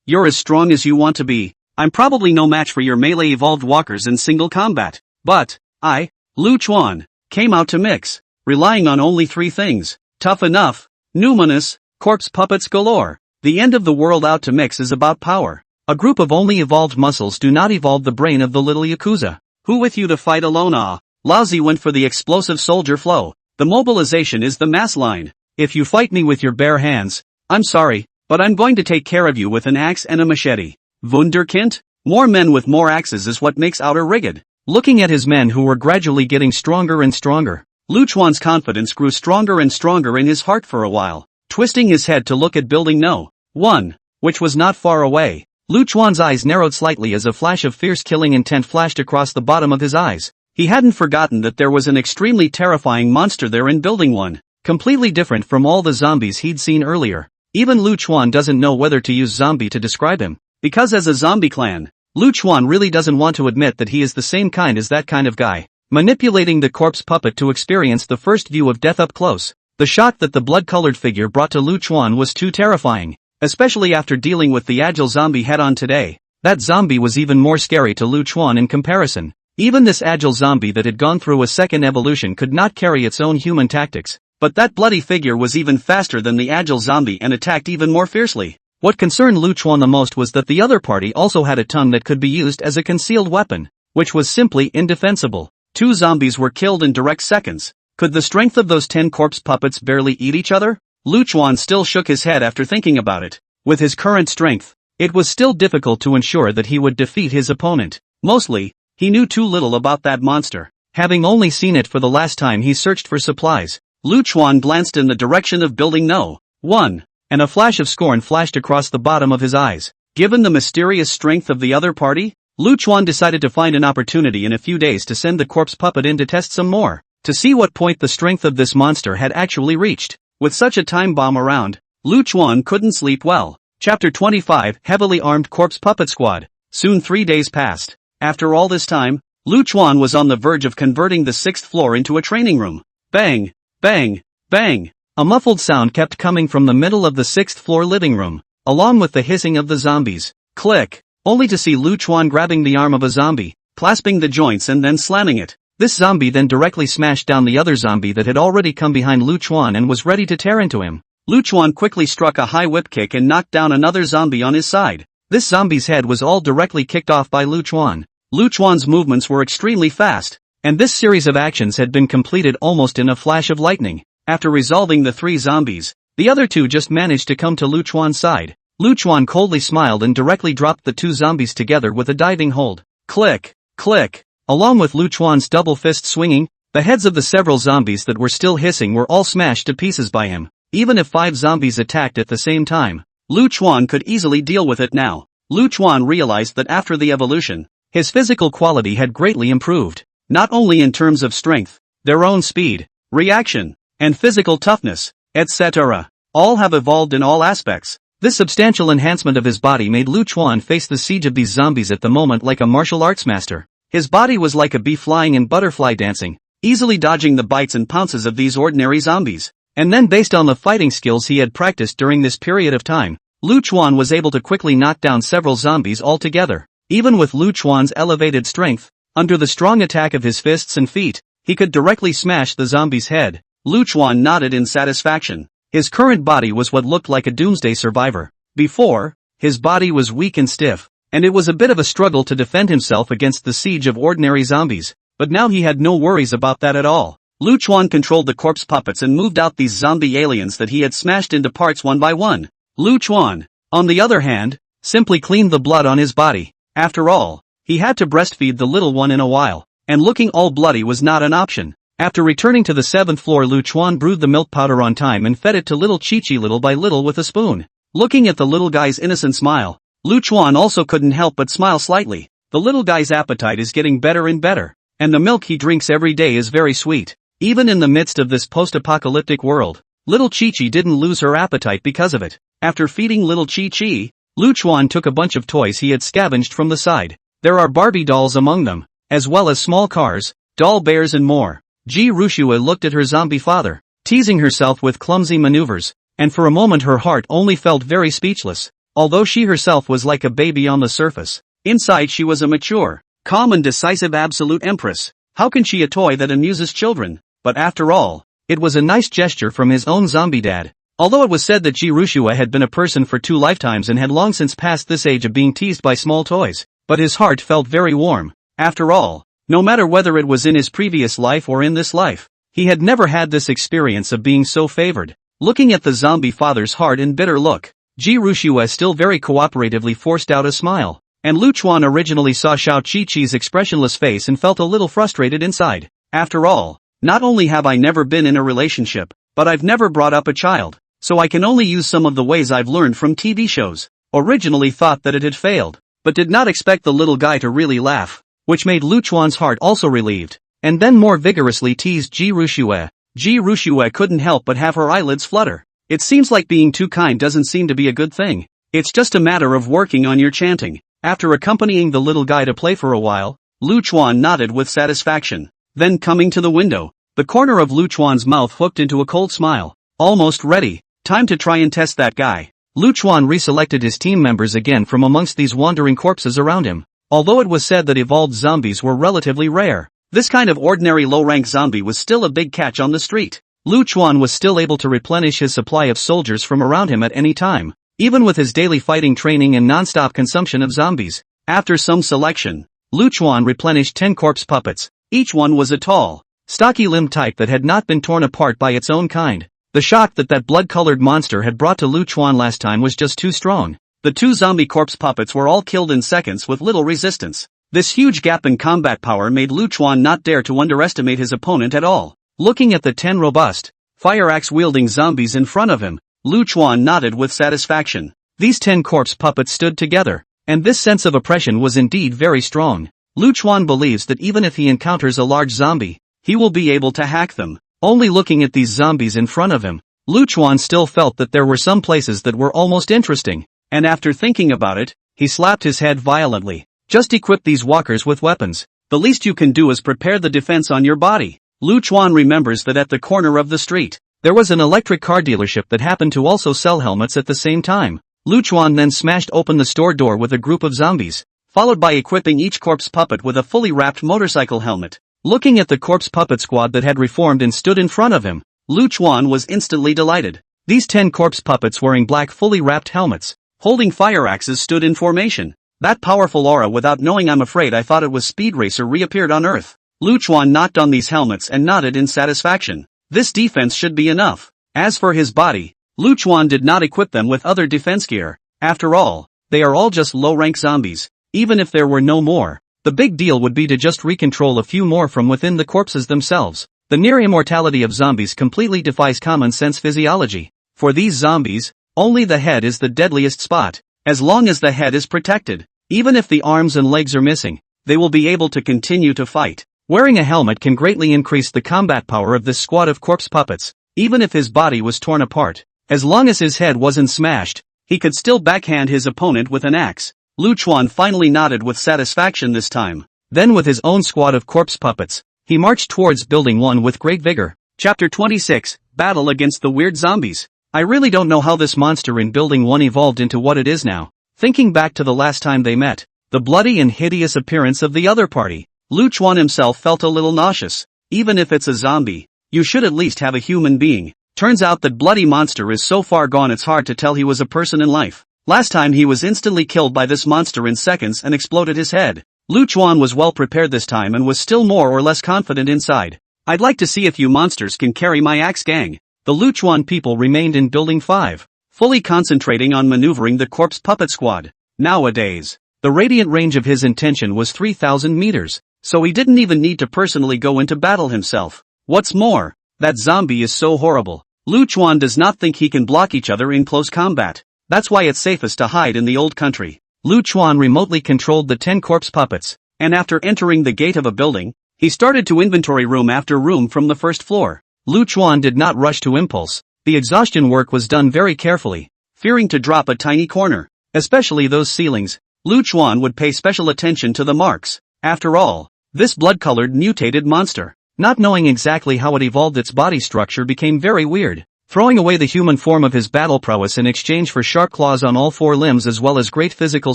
you're as strong as you want to be. I'm probably no match for your melee evolved walkers in single combat. But, I, Lu Chuan, came out to mix. Relying on only 3 things. Tough enough, numinous, corpse puppets galore. The end of the world out to mix is about power. A group of only evolved muscles do not evolve the brain of the little Yakuza. Who with you to fight alone? Laozi went for the explosive soldier flow. The mobilization is the mass line. If you fight me with your bare hands, I'm sorry, but I'm going to take care of you with an axe and a machete. Wunderkind? More men with more axes is what makes outer rigged. Looking at his men who were gradually getting stronger and stronger, Lu Chuan's confidence grew stronger and stronger in his heart for a while. twisting his head to look at building No. 1, which was not far away. Lu Chuan's eyes narrowed slightly as a flash of fierce killing intent flashed across the bottom of his eyes. He hadn't forgotten that there was an extremely terrifying monster there in building 1, completely different from all the zombies he'd seen earlier. Even Lu Chuan doesn't know whether to use zombie to describe him, because as a zombie clan, Lu Chuan really doesn't want to admit that he is the same kind as that kind of guy. Manipulating the corpse puppet to experience the first view of death up close, the shock that the blood-colored figure brought to Lu Chuan was too terrifying, especially after dealing with the agile zombie head-on today. That zombie was even more scary to Lu Chuan in comparison. Even this agile zombie that had gone through a second evolution could not carry its own human tactics, but that bloody figure was even faster than the agile zombie and attacked even more fiercely. What concerned Lu Chuan the most was that the other party also had a tongue that could be used as a concealed weapon, which was simply indefensible. 2 zombies were killed in direct seconds. Could the strength of those 10 corpse puppets barely eat each other? Lu Chuan still shook his head after thinking about it. With his current strength, it was still difficult to ensure that he would defeat his opponent. Mostly, he knew too little about that monster. Having only seen it for the last time he searched for supplies, Lu Chuan glanced in the direction of building No. 1, and a flash of scorn flashed across the bottom of his eyes. Given the mysterious strength of the other party, Lu Chuan decided to find an opportunity in a few days to send the corpse puppet in to test some more, to see what point the strength of this monster had actually reached. With such a time bomb around, Lu Chuan couldn't sleep well. Chapter 25 Heavily Armed Corpse Puppet Squad. Soon 3 days passed. After all this time, Lu Chuan was on the verge of converting the 6th floor into a training room. Bang! Bang! Bang! A muffled sound kept coming from the middle of the 6th floor living room, along with the hissing of the zombies. Click! Only to see Lu Chuan grabbing the arm of a zombie, clasping the joints and then slamming it. This zombie then directly smashed down the other zombie that had already come behind Lu Chuan and was ready to tear into him. Lu Chuan quickly struck a high whip kick and knocked down another zombie on his side. This zombie's head was all directly kicked off by Lu Chuan. Lu Chuan's movements were extremely fast, and this series of actions had been completed almost in a flash of lightning. After resolving the 3 zombies, the other 2 just managed to come to Lu Chuan's side. Lu Chuan coldly smiled and directly dropped the 2 zombies together with a diving hold. Click! Click! Along with Lu Chuan's double fist swinging, the heads of the several zombies that were still hissing were all smashed to pieces by him. Even if 5 zombies attacked at the same time, Lu Chuan could easily deal with it now. Lu Chuan realized that after the evolution, his physical quality had greatly improved, not only in terms of strength, their own speed, reaction, and physical toughness, etc. All have evolved in all aspects. This substantial enhancement of his body made Lu Chuan face the siege of these zombies at the moment like a martial arts master. His body was like a bee flying and butterfly dancing, easily dodging the bites and pounces of these ordinary zombies. And then based on the fighting skills he had practiced during this period of time, Lu Chuan was able to quickly knock down several zombies altogether. Even with Lu Chuan's elevated strength, under the strong attack of his fists and feet, he could directly smash the zombie's head. Lu Chuan nodded in satisfaction. His current body was what looked like a doomsday survivor. Before, his body was weak and stiff, and it was a bit of a struggle to defend himself against the siege of ordinary zombies, but now he had no worries about that at all. Lu Chuan controlled the corpse puppets and moved out these zombie aliens that he had smashed into parts one by one. Lu Chuan, on the other hand, simply cleaned the blood on his body. After all, he had to breastfeed the little one in a while, and looking all bloody was not an option. After returning to the 7th floor, Lu Chuan brewed the milk powder on time and fed it to little Chi-Chi little by little with a spoon. Looking at the little guy's innocent smile, Lu Chuan also couldn't help but smile slightly. The little guy's appetite is getting better and better, and the milk he drinks every day is very sweet. Even in the midst of this post-apocalyptic world, little Chi-Chi didn't lose her appetite because of it. After feeding little Chi-Chi, Lu Chuan took a bunch of toys he had scavenged from the side. There are Barbie dolls among them, as well as small cars, doll bears and more. Ji Rushua looked at her zombie father, teasing herself with clumsy maneuvers, and for a moment her heart only felt very speechless. Although she herself was like a baby on the surface, inside she was a mature, calm and decisive absolute empress. How can she a toy that amuses children? But after all, it was a nice gesture from his own zombie dad. Although it was said that Ji Rushua had been a person for 2 lifetimes and had long since passed this age of being teased by small toys, but his heart felt very warm. After all, no matter whether it was in his previous life or in this life, he had never had this experience of being so favored. Looking at the zombie father's hard and bitter look, Ji Rushua still very cooperatively forced out a smile, and Lu Chuan originally saw Xiao Chi-Chi's expressionless face and felt a little frustrated inside. After all, not only have I never been in a relationship, but I've never brought up a child. so I can only use some of the ways I've learned from TV shows. Originally thought that it had failed, but did not expect the little guy to really laugh, which made Luchuan's heart also relieved, and then more vigorously teased Ji Rushue. Ji Rushue couldn't help but have her eyelids flutter. It seems like being too kind doesn't seem to be a good thing. It's just a matter of working on your chanting. After accompanying the little guy to play for a while, Luchuan nodded with satisfaction. Then coming to the window, the corner of Luchuan's mouth hooked into a cold smile. Almost ready. Time to try and test that guy. Luchuan reselected his team members again from amongst these wandering corpses around him. Although it was said that evolved zombies were relatively rare, this kind of ordinary low-rank zombie was still a big catch on the street. Luchuan was still able to replenish his supply of soldiers from around him at any time, even with his daily fighting training and non-stop consumption of zombies. After some selection, Luchuan replenished 10 corpse puppets. Each one was a tall, stocky limb type that had not been torn apart by its own kind. The shock that blood-colored monster had brought to Luchuan last time was just too strong. The 2 zombie corpse puppets were all killed in seconds with little resistance. This huge gap in combat power made Luchuan not dare to underestimate his opponent at all. Looking at the 10 robust, fire axe-wielding zombies in front of him, Luchuan nodded with satisfaction. These 10 corpse puppets stood together, and this sense of oppression was indeed very strong. Luchuan believes that even if he encounters a large zombie, he will be able to hack them. Only looking at these zombies in front of him, Luchuan still felt that there were some places that were almost interesting, and after thinking about it, he slapped his head violently. Just equip these walkers with weapons. The least you can do is prepare the defense on your body. Luchuan remembers that at the corner of the street, there was an electric car dealership that happened to also sell helmets at the same time. Luchuan then smashed open the store door with a group of zombies, followed by equipping each corpse puppet with a fully wrapped motorcycle helmet. Looking at the corpse puppet squad that had reformed and stood in front of him, Luchuan was instantly delighted. These 10 corpse puppets wearing black fully wrapped helmets, holding fire axes stood in formation. That powerful aura, without knowing, I'm afraid I thought it was Speed Racer, reappeared on Earth. Luchuan knocked on these helmets and nodded in satisfaction. This defense should be enough. As for his body, Luchuan did not equip them with other defense gear. After all, they are all just low-rank zombies. Even if there were no more, the big deal would be to just recontrol a few more from within the corpses themselves. The near immortality of zombies completely defies common sense physiology. For these zombies, only the head is the deadliest spot. As long as the head is protected, even if the arms and legs are missing, they will be able to continue to fight. Wearing a helmet can greatly increase the combat power of this squad of corpse puppets. Even if his body was torn apart, as long as his head wasn't smashed, he could still backhand his opponent with an axe. Luchuan finally nodded with satisfaction this time. Then with his own squad of corpse puppets, he marched towards Building 1 with great vigor. Chapter 26, Battle Against the Weird Zombies. I really don't know how this monster in Building 1 evolved into what it is now. Thinking back to the last time they met, the bloody and hideous appearance of the other party, Luchuan himself felt a little nauseous. Even if it's a zombie, you should at least have a human being. Turns out that bloody monster is so far gone it's hard to tell he was a person in life. Last time he was instantly killed by this monster in seconds and exploded his head. Luchuan was well prepared this time and was still more or less confident inside. I'd like to see if you monsters can carry my axe gang. The Luchuan people remained in Building 5, fully concentrating on maneuvering the corpse puppet squad. Nowadays, the radiant range of his intention was 3,000 meters, so he didn't even need to personally go into battle himself. What's more, that zombie is so horrible. Luchuan does not think he can block each other in close combat. That's why it's safest to hide in the old country. Luchuan remotely controlled the 10 corpse puppets, and after entering the gate of a building, he started to inventory room after room from the first floor. Luchuan did not rush to impulse. The exhaustion work was done very carefully, fearing to drop a tiny corner, especially those ceilings. Luchuan would pay special attention to the marks. After all, this blood-colored mutated monster, not knowing exactly how it evolved its body structure, became very weird. Throwing away the human form of his battle prowess in exchange for sharp claws on all 4 limbs as well as great physical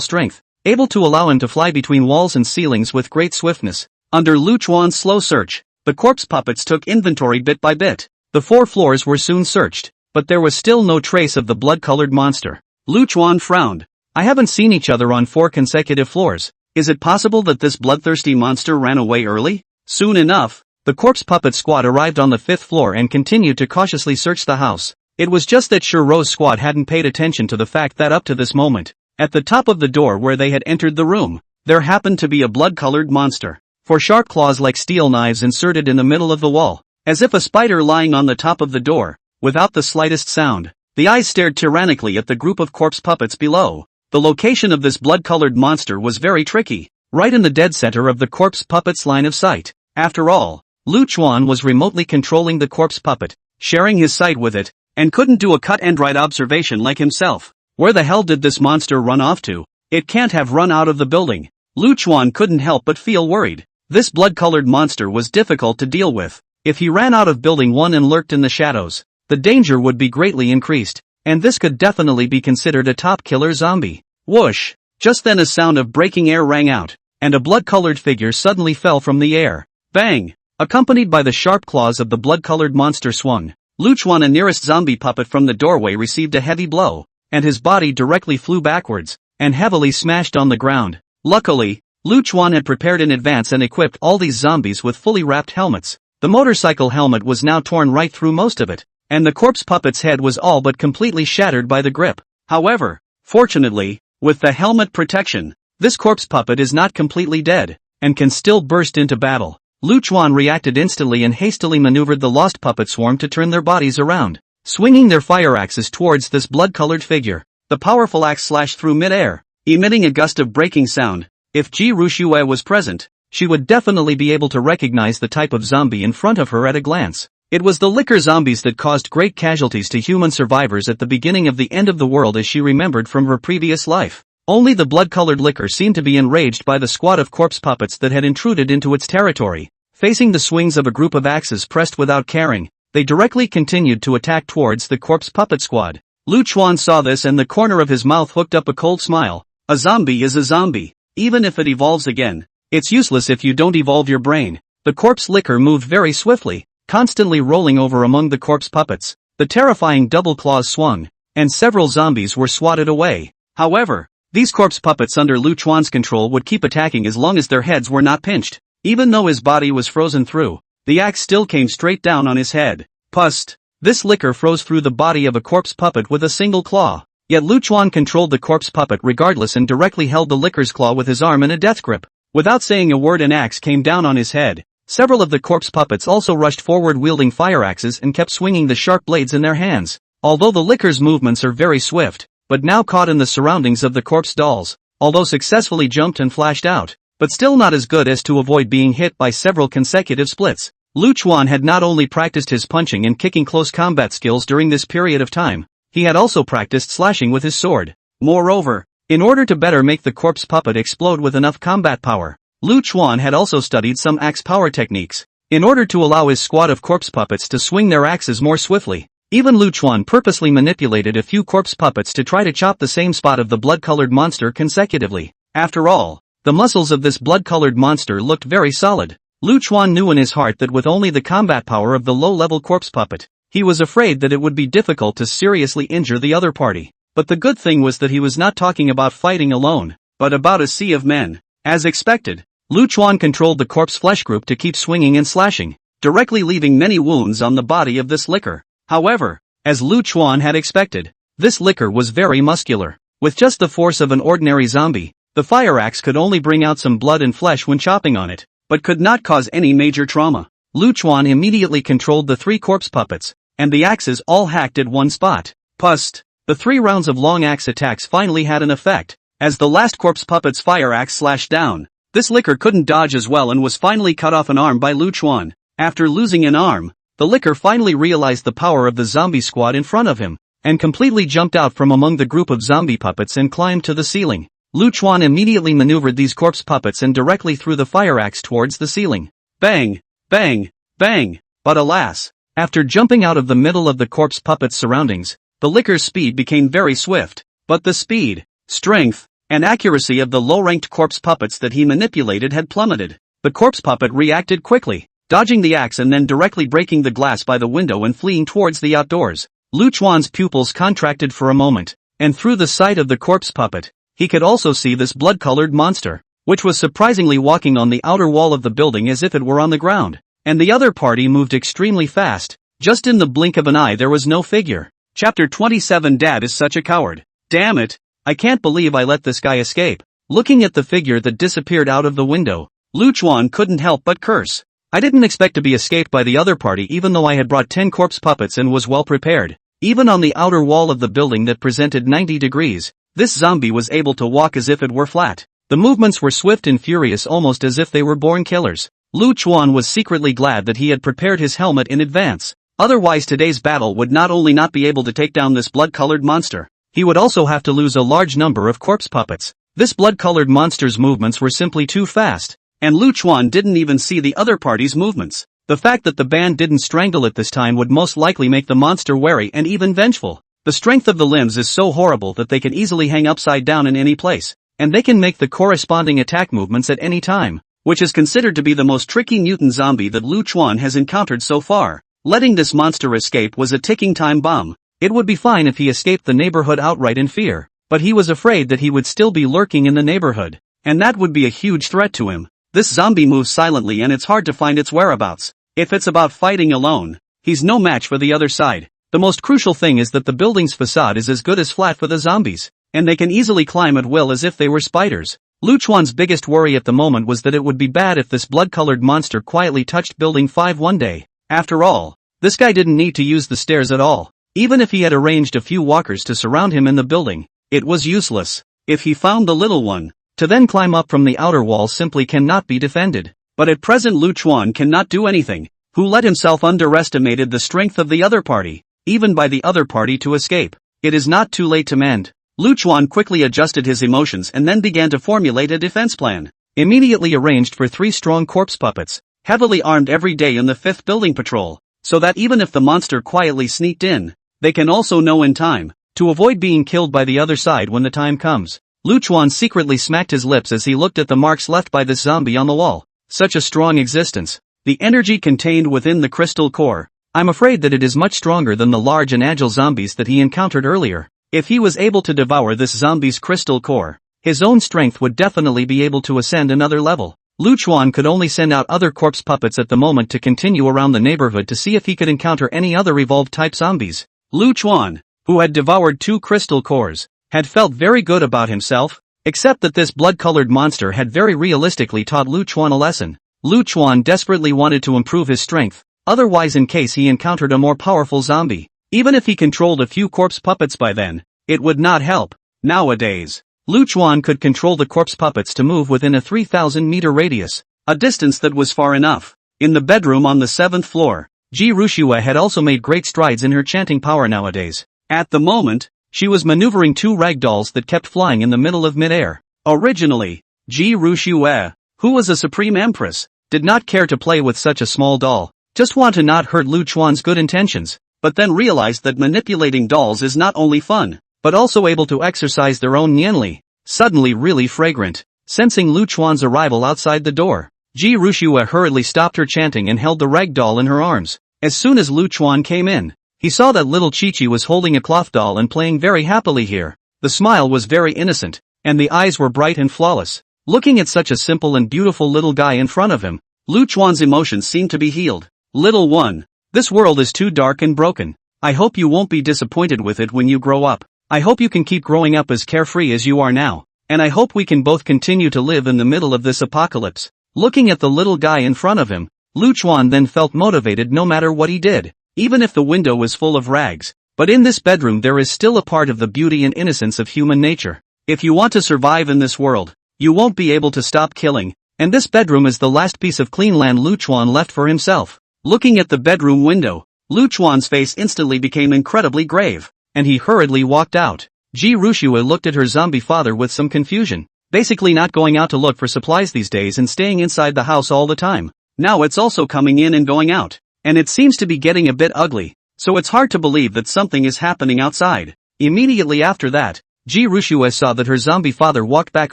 strength, able to allow him to fly between walls and ceilings with great swiftness. Under Luchuan's slow search, the corpse puppets took inventory bit by bit. The 4 floors were soon searched, but there was still no trace of the blood-colored monster. Luchuan frowned. I haven't seen each other on 4 consecutive floors. Is it possible that this bloodthirsty monster ran away early? Soon enough, the corpse puppet squad arrived on the 5th floor and continued to cautiously search the house. It was just that Shiro's squad hadn't paid attention to the fact that up to this moment, at the top of the door where they had entered the room, there happened to be a blood-colored monster. 4 sharp claws like steel knives inserted in the middle of the wall, as if a spider lying on the top of the door, without the slightest sound. The eyes stared tyrannically at the group of corpse puppets below. The location of this blood-colored monster was very tricky, right in the dead center of the corpse puppet's line of sight. After all, Lu Chuan was remotely controlling the corpse puppet, sharing his sight with it, and couldn't do a cut-and-dried observation like himself. Where the hell did this monster run off to? It can't have run out of the building. Lu Chuan couldn't help but feel worried. This blood-colored monster was difficult to deal with. If he ran out of building 1 and lurked in the shadows, the danger would be greatly increased, and this could definitely be considered a top-killer zombie. Whoosh! Just then a sound of breaking air rang out, and a blood-colored figure suddenly fell from the air. Bang! Accompanied by the sharp claws of the blood-colored monster swung. Lu Chuan, a nearest zombie puppet from the doorway, received a heavy blow, and his body directly flew backwards, and heavily smashed on the ground. Luckily, Lu Chuan had prepared in advance and equipped all these zombies with fully wrapped helmets. The motorcycle helmet was now torn right through most of it, and the corpse puppet's head was all but completely shattered by the grip. However, fortunately, with the helmet protection, this corpse puppet is not completely dead, and can still burst into battle. Lu Chuan reacted instantly and hastily maneuvered the lost puppet swarm to turn their bodies around, swinging their fire axes towards this blood-colored figure. The powerful axe slashed through mid-air, emitting a gust of breaking sound. If Ji Rushue was present, she would definitely be able to recognize the type of zombie in front of her at a glance. It was the liquor zombies that caused great casualties to human survivors at the beginning of the end of the world, as she remembered from her previous life. Only the blood-colored liquor seemed to be enraged by the squad of corpse puppets that had intruded into its territory. Facing the swings of a group of axes pressed without caring, they directly continued to attack towards the corpse puppet squad. Lu Chuan saw this and the corner of his mouth hooked up a cold smile. A zombie is a zombie. Even if it evolves again, it's useless if you don't evolve your brain. The corpse liquor moved very swiftly, constantly rolling over among the corpse puppets. The terrifying double claws swung, and several zombies were swatted away. However, these corpse puppets under Lu Chuan's control would keep attacking as long as their heads were not pinched. Even though his body was frozen through, the axe still came straight down on his head. Pust! This liquor froze through the body of a corpse puppet with a single claw. Yet Lu Chuan controlled the corpse puppet regardless and directly held the liquor's claw with his arm in a death grip. Without saying a word, an axe came down on his head. Several of the corpse puppets also rushed forward wielding fire axes and kept swinging the sharp blades in their hands. Although the liquor's movements are very swift, but now caught in the surroundings of the corpse dolls, although successfully jumped and flashed out, but still not as good as to avoid being hit by several consecutive splits. Lu Chuan had not only practiced his punching and kicking close combat skills during this period of time, he had also practiced slashing with his sword. Moreover, in order to better make the corpse puppet explode with enough combat power, Lu Chuan had also studied some axe power techniques, in order to allow his squad of corpse puppets to swing their axes more swiftly. Even Lu Chuan purposely manipulated a few corpse puppets to try to chop the same spot of the blood-colored monster consecutively. After all, the muscles of this blood-colored monster looked very solid. Lu Chuan knew in his heart that with only the combat power of the low-level corpse puppet, he was afraid that it would be difficult to seriously injure the other party. But the good thing was that he was not talking about fighting alone, but about a sea of men. As expected, Lu Chuan controlled the corpse flesh group to keep swinging and slashing, directly leaving many wounds on the body of this liquor. However, as Lu Chuan had expected, this liquor was very muscular. With just the force of an ordinary zombie, the fire axe could only bring out some blood and flesh when chopping on it, but could not cause any major trauma. Lu Chuan immediately controlled the 3 corpse puppets, and the axes all hacked at one spot. Pust! The 3 rounds of long axe attacks finally had an effect. As the last corpse puppet's fire axe slashed down, this liquor couldn't dodge as well and was finally cut off an arm by Lu Chuan. After losing an arm, the liquor finally realized the power of the zombie squad in front of him, and completely jumped out from among the group of zombie puppets and climbed to the ceiling. Lu Chuan immediately maneuvered these corpse puppets and directly threw the fire axe towards the ceiling. Bang! Bang! Bang! But alas, after jumping out of the middle of the corpse puppet's surroundings, the liquor's speed became very swift, but the speed, strength, and accuracy of the low-ranked corpse puppets that he manipulated had plummeted. The corpse puppet reacted quickly, dodging the axe and then directly breaking the glass by the window and fleeing towards the outdoors. Lu Chuan's pupils contracted for a moment, and through the sight of the corpse puppet, he could also see this blood-colored monster, which was surprisingly walking on the outer wall of the building as if it were on the ground. And the other party moved extremely fast. Just in the blink of an eye there was no figure. Chapter 27. Dad is such a coward. Damn it, I can't believe I let this guy escape. Looking at the figure that disappeared out of the window, Lu Chuan couldn't help but curse. I didn't expect to be escaped by the other party even though I had brought 10 corpse puppets and was well prepared. Even on the outer wall of the building that presented 90 degrees, this zombie was able to walk as if it were flat. The movements were swift and furious, almost as if they were born killers. Lu Chuan was secretly glad that he had prepared his helmet in advance. Otherwise today's battle would not only not be able to take down this blood-colored monster, he would also have to lose a large number of corpse puppets. This blood-colored monster's movements were simply too fast, and Lu Chuan didn't even see the other party's movements. The fact that the band didn't strangle it this time would most likely make the monster wary and even vengeful. The strength of the limbs is so horrible that they can easily hang upside down in any place, and they can make the corresponding attack movements at any time, which is considered to be the most tricky mutant zombie that Lu Chuan has encountered so far. Letting this monster escape was a ticking time bomb. It would be fine if he escaped the neighborhood outright in fear, but he was afraid that he would still be lurking in the neighborhood, and that would be a huge threat to him. This zombie moves silently and it's hard to find its whereabouts. If it's about fighting alone, he's no match for the other side. The most crucial thing is that the building's facade is as good as flat for the zombies, and they can easily climb at will as if they were spiders. Lu Chuan's biggest worry at the moment was that it would be bad if this blood-colored monster quietly touched Building 5 one day. After all, this guy didn't need to use the stairs at all. Even if he had arranged a few walkers to surround him in the building, it was useless. If he found the little one, to then climb up from the outer wall simply cannot be defended. But at present Lu Chuan cannot do anything. Who let himself underestimated the strength of the other party, even by the other party to escape. It is not too late to mend. Lu Chuan quickly adjusted his emotions and then began to formulate a defense plan. Immediately arranged for 3 strong corpse puppets, heavily armed every day in the 5th building patrol, so that even if the monster quietly sneaked in, they can also know in time, to avoid being killed by the other side when the time comes. Lu Chuan secretly smacked his lips as he looked at the marks left by this zombie on the wall. Such a strong existence. The energy contained within the crystal core. I'm afraid that it is much stronger than the large and agile zombies that he encountered earlier. If he was able to devour this zombie's crystal core, his own strength would definitely be able to ascend another level. Lu Chuan could only send out other corpse puppets at the moment to continue around the neighborhood to see if he could encounter any other evolved type zombies. Lu Chuan, who had devoured 2 crystal cores, had felt very good about himself, except that this blood-colored monster had very realistically taught Lu Chuan a lesson. Lu Chuan desperately wanted to improve his strength, otherwise in case he encountered a more powerful zombie, even if he controlled a few corpse puppets by then, it would not help. Nowadays, Lu Chuan could control the corpse puppets to move within a 3,000-meter radius, a distance that was far enough. In the bedroom on the 7th floor, Ji Rushua had also made great strides in her chanting power nowadays. At the moment, she was maneuvering 2 rag dolls that kept flying in the middle of mid-air. Originally, Ji Rushua, who was a supreme empress, did not care to play with such a small doll, just want to not hurt Lu Chuan's good intentions, but then realized that manipulating dolls is not only fun, but also able to exercise their own nianli. Suddenly really fragrant, sensing Lu Chuan's arrival outside the door, Ji Rushua hurriedly stopped her chanting and held the rag doll in her arms. As soon as Lu Chuan came in, he saw that little Chi-Chi was holding a cloth doll and playing very happily here. The smile was very innocent, and the eyes were bright and flawless. Looking at such a simple and beautiful little guy in front of him, Lu Chuan's emotions seemed to be healed. Little one, this world is too dark and broken. I hope you won't be disappointed with it when you grow up. I hope you can keep growing up as carefree as you are now, and I hope we can both continue to live in the middle of this apocalypse. Looking at the little guy in front of him, Lu Chuan then felt motivated no matter what he did, even if the window was full of rags. But in this bedroom there is still a part of the beauty and innocence of human nature. If you want to survive in this world, you won't be able to stop killing, and this bedroom is the last piece of clean land Lu Chuan left for himself. Looking at the bedroom window, Lu Chuan's face instantly became incredibly grave, and he hurriedly walked out. Ji Rushua looked at her zombie father with some confusion, basically not going out to look for supplies these days and staying inside the house all the time. Now it's also coming in and going out, and it seems to be getting a bit ugly, so it's hard to believe that something is happening outside. Immediately after that, Ji Rushua saw that her zombie father walked back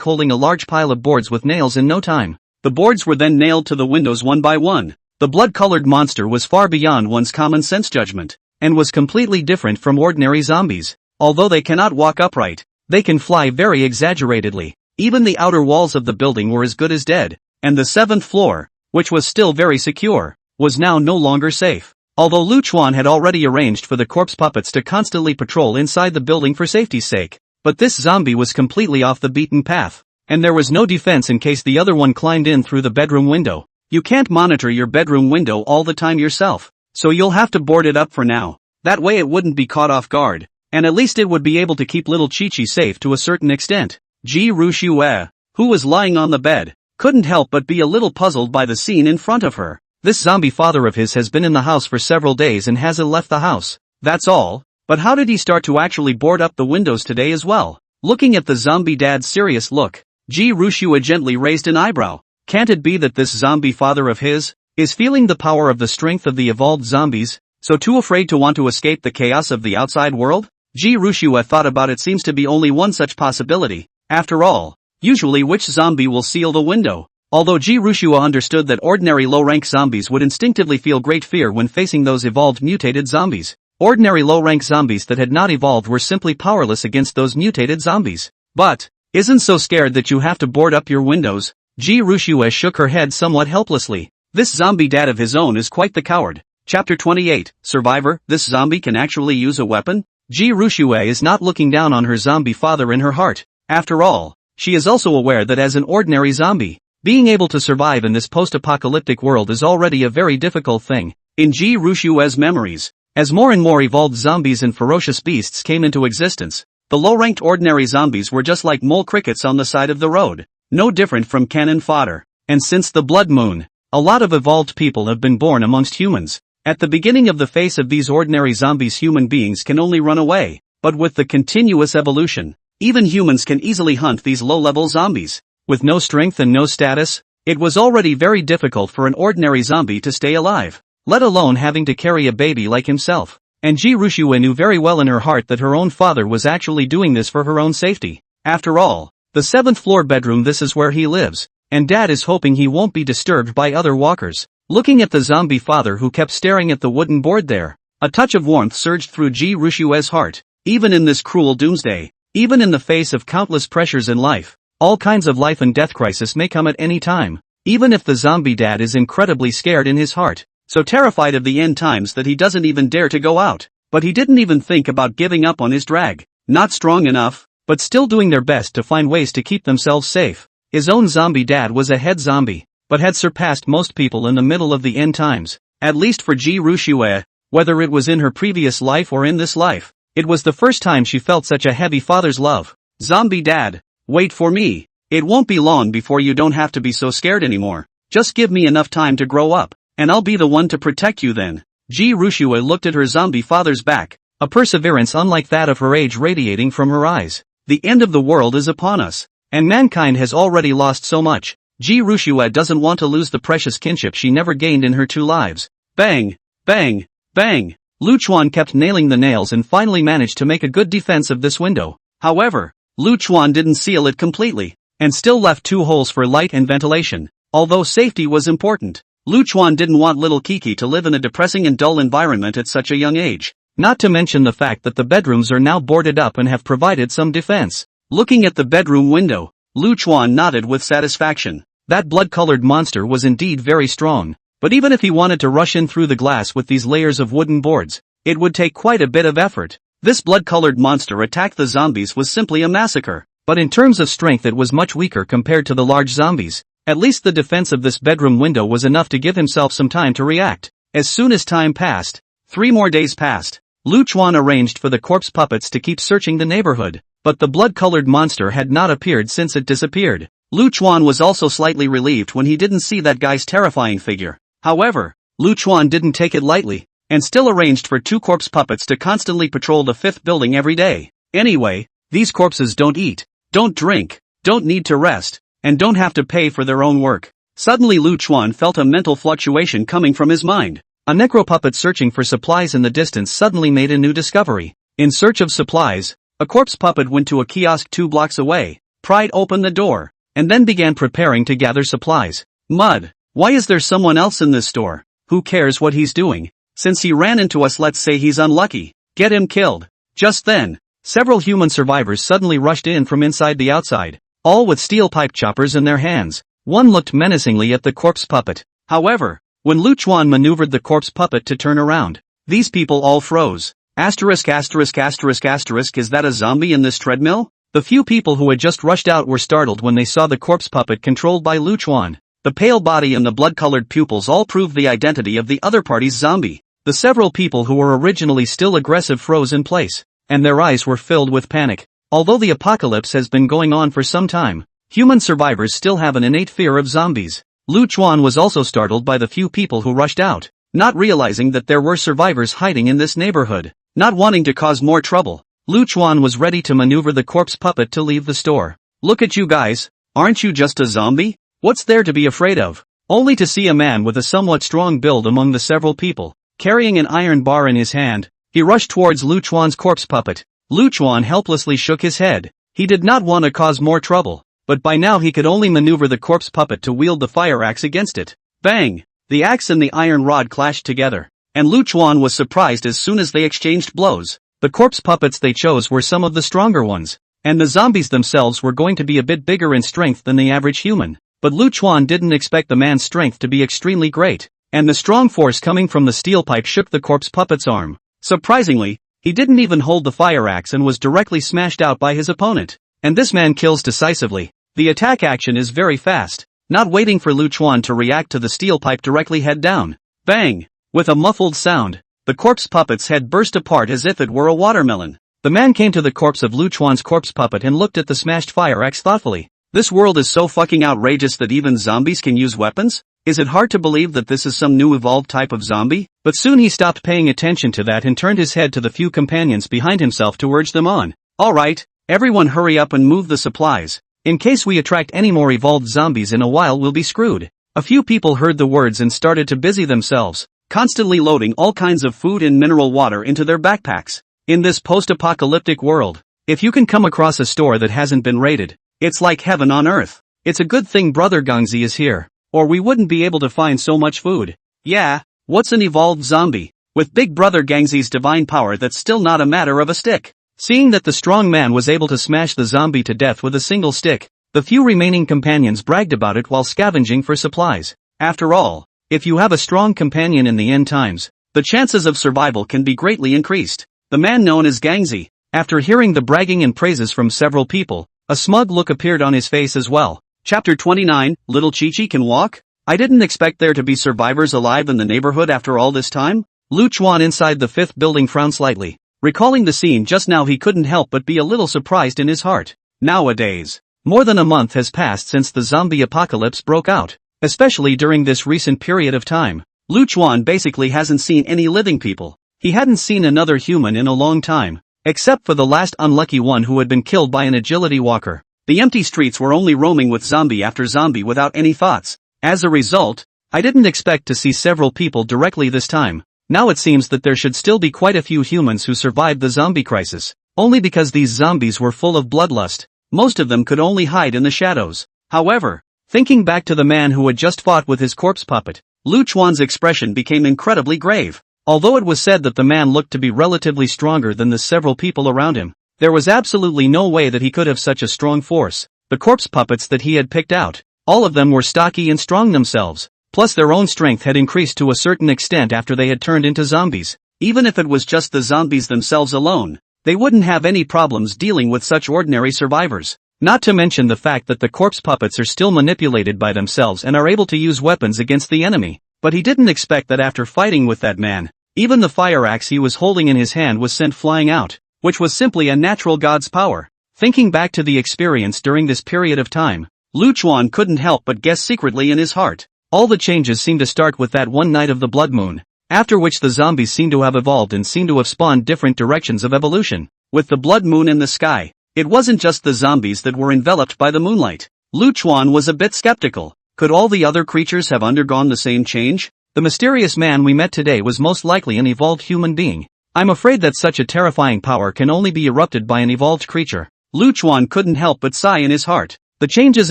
holding a large pile of boards with nails in no time. The boards were then nailed to the windows one by one. The blood-colored monster was far beyond one's common sense judgment, and was completely different from ordinary zombies. Although they cannot walk upright, they can fly very exaggeratedly. Even the outer walls of the building were as good as dead, and the 7th floor, which was still very secure, was now no longer safe. Although Lu Chuan had already arranged for the corpse puppets to constantly patrol inside the building for safety's sake, but this zombie was completely off the beaten path, and there was no defense in case the other one climbed in through the bedroom window. You can't monitor your bedroom window all the time yourself, so you'll have to board it up for now. That way it wouldn't be caught off guard, and at least it would be able to keep little Chi-Chi safe to a certain extent. Ji Rushue, who was lying on the bed, couldn't help but be a little puzzled by the scene in front of her. This zombie father of his has been in the house for several days and hasn't left the house. That's all. But how did he start to actually board up the windows today as well? Looking at the zombie dad's serious look, Ji Rushue gently raised an eyebrow. Can't it be that this zombie father of his is feeling the power of the strength of the evolved zombies, so too afraid to want to escape the chaos of the outside world? Ji Rushue thought about it. Seems to be only one such possibility. After all, usually which zombie will seal the window? Although Ji Rushue understood that ordinary low-rank zombies would instinctively feel great fear when facing those evolved mutated zombies. Ordinary low-rank zombies that had not evolved were simply powerless against those mutated zombies. But, isn't so scared that you have to board up your windows? Ji Rushue shook her head somewhat helplessly. This zombie dad of his own is quite the coward. Chapter 28, Survivor, this zombie can actually use a weapon? Ji Rushue is not looking down on her zombie father in her heart. After all, she is also aware that as an ordinary zombie, being able to survive in this post-apocalyptic world is already a very difficult thing. In Ji Rushue's memories, as more and more evolved zombies and ferocious beasts came into existence, the low-ranked ordinary zombies were just like mole crickets on the side of the road, no different from cannon fodder. And since the blood moon, a lot of evolved people have been born amongst humans. At the beginning of the face of these ordinary zombies, human beings can only run away, but with the continuous evolution, even humans can easily hunt these low-level zombies. With no strength and no status, it was already very difficult for an ordinary zombie to stay alive, let alone having to carry a baby like himself. And Ji Rushue knew very well in her heart that her own father was actually doing this for her own safety. After all, the 7th floor bedroom, this is where he lives, and dad is hoping he won't be disturbed by other walkers. Looking at the zombie father who kept staring at the wooden board there, a touch of warmth surged through Ji Rushue's heart. Even in this cruel doomsday, even in the face of countless pressures in life, all kinds of life and death crisis may come at any time. Even if the zombie dad is incredibly scared in his heart, so terrified of the end times that he doesn't even dare to go out. But he didn't even think about giving up on his drag. Not strong enough, but still doing their best to find ways to keep themselves safe. His own zombie dad was a head zombie, but had surpassed most people in the middle of the end times. At least for Ji Rushue, whether it was in her previous life or in this life, it was the first time she felt such a heavy father's love. Zombie dad, wait for me. It won't be long before you don't have to be so scared anymore. Just give me enough time to grow up, and I'll be the one to protect you then. Ji Rushue looked at her zombie father's back, a perseverance unlike that of her age radiating from her eyes. The end of the world is upon us, and mankind has already lost so much. Ji Rushue doesn't want to lose the precious kinship she never gained in her 2 lives. Bang! Bang! Bang! Lu Chuan kept nailing the nails and finally managed to make a good defense of this window. However, Lu Chuan didn't seal it completely, and still left 2 holes for light and ventilation. Although safety was important, Lu Chuan didn't want little Kiki to live in a depressing and dull environment at such a young age. Not to mention the fact that the bedrooms are now boarded up and have provided some defense. Looking at the bedroom window, Lu Chuan nodded with satisfaction. That blood-colored monster was indeed very strong, but even if he wanted to rush in through the glass with these layers of wooden boards, it would take quite a bit of effort. This blood-colored monster attack the zombies was simply a massacre, but in terms of strength it was much weaker compared to the large zombies. At least the defense of this bedroom window was enough to give himself some time to react. As soon as time passed, 3 more days passed. Lu Chuan arranged for the corpse puppets to keep searching the neighborhood, but the blood-colored monster had not appeared since it disappeared. Lu Chuan was also slightly relieved when he didn't see that guy's terrifying figure. However, Lu Chuan didn't take it lightly, and still arranged for 2 corpse puppets to constantly patrol the 5th building every day. Anyway, these corpses don't eat, don't drink, don't need to rest, and don't have to pay for their own work. Suddenly Lu Chuan felt a mental fluctuation coming from his mind. A necro-puppet searching for supplies in the distance suddenly made a new discovery. In search of supplies, a corpse puppet went to a kiosk 2 blocks away, pried open the door, and then began preparing to gather supplies. Mud, why is there someone else in this store? Who cares what he's doing? Since he ran into us, let's say he's unlucky. Get him killed. Just then, several human survivors suddenly rushed in from inside the outside, all with steel pipe choppers in their hands. One looked menacingly at the corpse puppet. However, when Lu Chuan maneuvered the corpse puppet to turn around, these people all froze. Asterisk asterisk asterisk asterisk, is that a zombie in this treadmill? The few people who had just rushed out were startled when they saw the corpse puppet controlled by Lu Chuan. The pale body and the blood-colored pupils all proved the identity of the other party's zombie. The several people who were originally still aggressive froze in place, and their eyes were filled with panic. Although the apocalypse has been going on for some time, human survivors still have an innate fear of zombies. Lu Chuan was also startled by the few people who rushed out, not realizing that there were survivors hiding in this neighborhood. Not wanting to cause more trouble, Lu Chuan was ready to maneuver the corpse puppet to leave the store. Look at you guys, aren't you just a zombie? What's there to be afraid of? Only to see a man with a somewhat strong build among the several people, carrying an iron bar in his hand, he rushed towards Lu Chuan's corpse puppet. Lu Chuan helplessly shook his head. He did not want to cause more trouble, but by now he could only maneuver the corpse puppet to wield the fire axe against it. Bang! The axe and the iron rod clashed together, and Lu Chuan was surprised as soon as they exchanged blows. The corpse puppets they chose were some of the stronger ones, and the zombies themselves were going to be a bit bigger in strength than the average human. But Lu Chuan didn't expect the man's strength to be extremely great, and the strong force coming from the steel pipe shook the corpse puppet's arm. Surprisingly, he didn't even hold the fire axe and was directly smashed out by his opponent. And this man kills decisively. The attack action is very fast. Not waiting for Lu Chuan to react to the steel pipe directly head down. Bang! With a muffled sound, the corpse puppet's head burst apart as if it were a watermelon. The man came to the corpse of Lu Chuan's corpse puppet and looked at the smashed fire axe thoughtfully. This world is so fucking outrageous that even zombies can use weapons? Is it hard to believe that this is some new evolved type of zombie? But soon he stopped paying attention to that and turned his head to the few companions behind himself to urge them on. Alright, everyone hurry up and move the supplies. In case we attract any more evolved zombies in a while we'll be screwed. A few people heard the words and started to busy themselves, constantly loading all kinds of food and mineral water into their backpacks. In this post-apocalyptic world, if you can come across a store that hasn't been raided, it's like heaven on earth. It's a good thing Brother Gangzi is here, or we wouldn't be able to find so much food. Yeah, what's an evolved zombie? With Big Brother Gangzi's divine power that's still not a matter of a stick. Seeing that the strong man was able to smash the zombie to death with a single stick, the few remaining companions bragged about it while scavenging for supplies. After all, if you have a strong companion in the end times, the chances of survival can be greatly increased. The man known as Gangzi, after hearing the bragging and praises from several people, a smug look appeared on his face as well. Chapter 29, Little Chi-Chi can walk? I didn't expect there to be survivors alive in the neighborhood after all this time? Lu Chuan inside the fifth building frowned slightly. Recalling the scene just now he couldn't help but be a little surprised in his heart. Nowadays, more than a month has passed since the zombie apocalypse broke out. Especially during this recent period of time, Lu Chuan basically hasn't seen any living people. He hadn't seen another human in a long time, except for the last unlucky one who had been killed by an agility walker. The empty streets were only roaming with zombie after zombie without any thoughts. As a result, I didn't expect to see several people directly this time. Now it seems that there should still be quite a few humans who survived the zombie crisis, only because these zombies were full of bloodlust. Most of them could only hide in the shadows. However, thinking back to the man who had just fought with his corpse puppet, Lu Chuan's expression became incredibly grave. Although it was said that the man looked to be relatively stronger than the several people around him, there was absolutely no way that he could have such a strong force. The corpse puppets that he had picked out, all of them were stocky and strong themselves. Plus their own strength had increased to a certain extent after they had turned into zombies. Even if it was just the zombies themselves alone, they wouldn't have any problems dealing with such ordinary survivors. Not to mention the fact that the corpse puppets are still manipulated by themselves and are able to use weapons against the enemy. But he didn't expect that after fighting with that man, even the fire axe he was holding in his hand was sent flying out, which was simply a natural god's power. Thinking back to the experience during this period of time, Lu Chuan couldn't help but guess secretly in his heart. All the changes seemed to start with that one night of the blood moon, after which the zombies seemed to have evolved and seemed to have spawned different directions of evolution. With the blood moon in the sky, it wasn't just the zombies that were enveloped by the moonlight. Lu Chuan was a bit skeptical. Could all the other creatures have undergone the same change? The mysterious man we met today was most likely an evolved human being. I'm afraid that such a terrifying power can only be erupted by an evolved creature. Lu Chuan couldn't help but sigh in his heart. The changes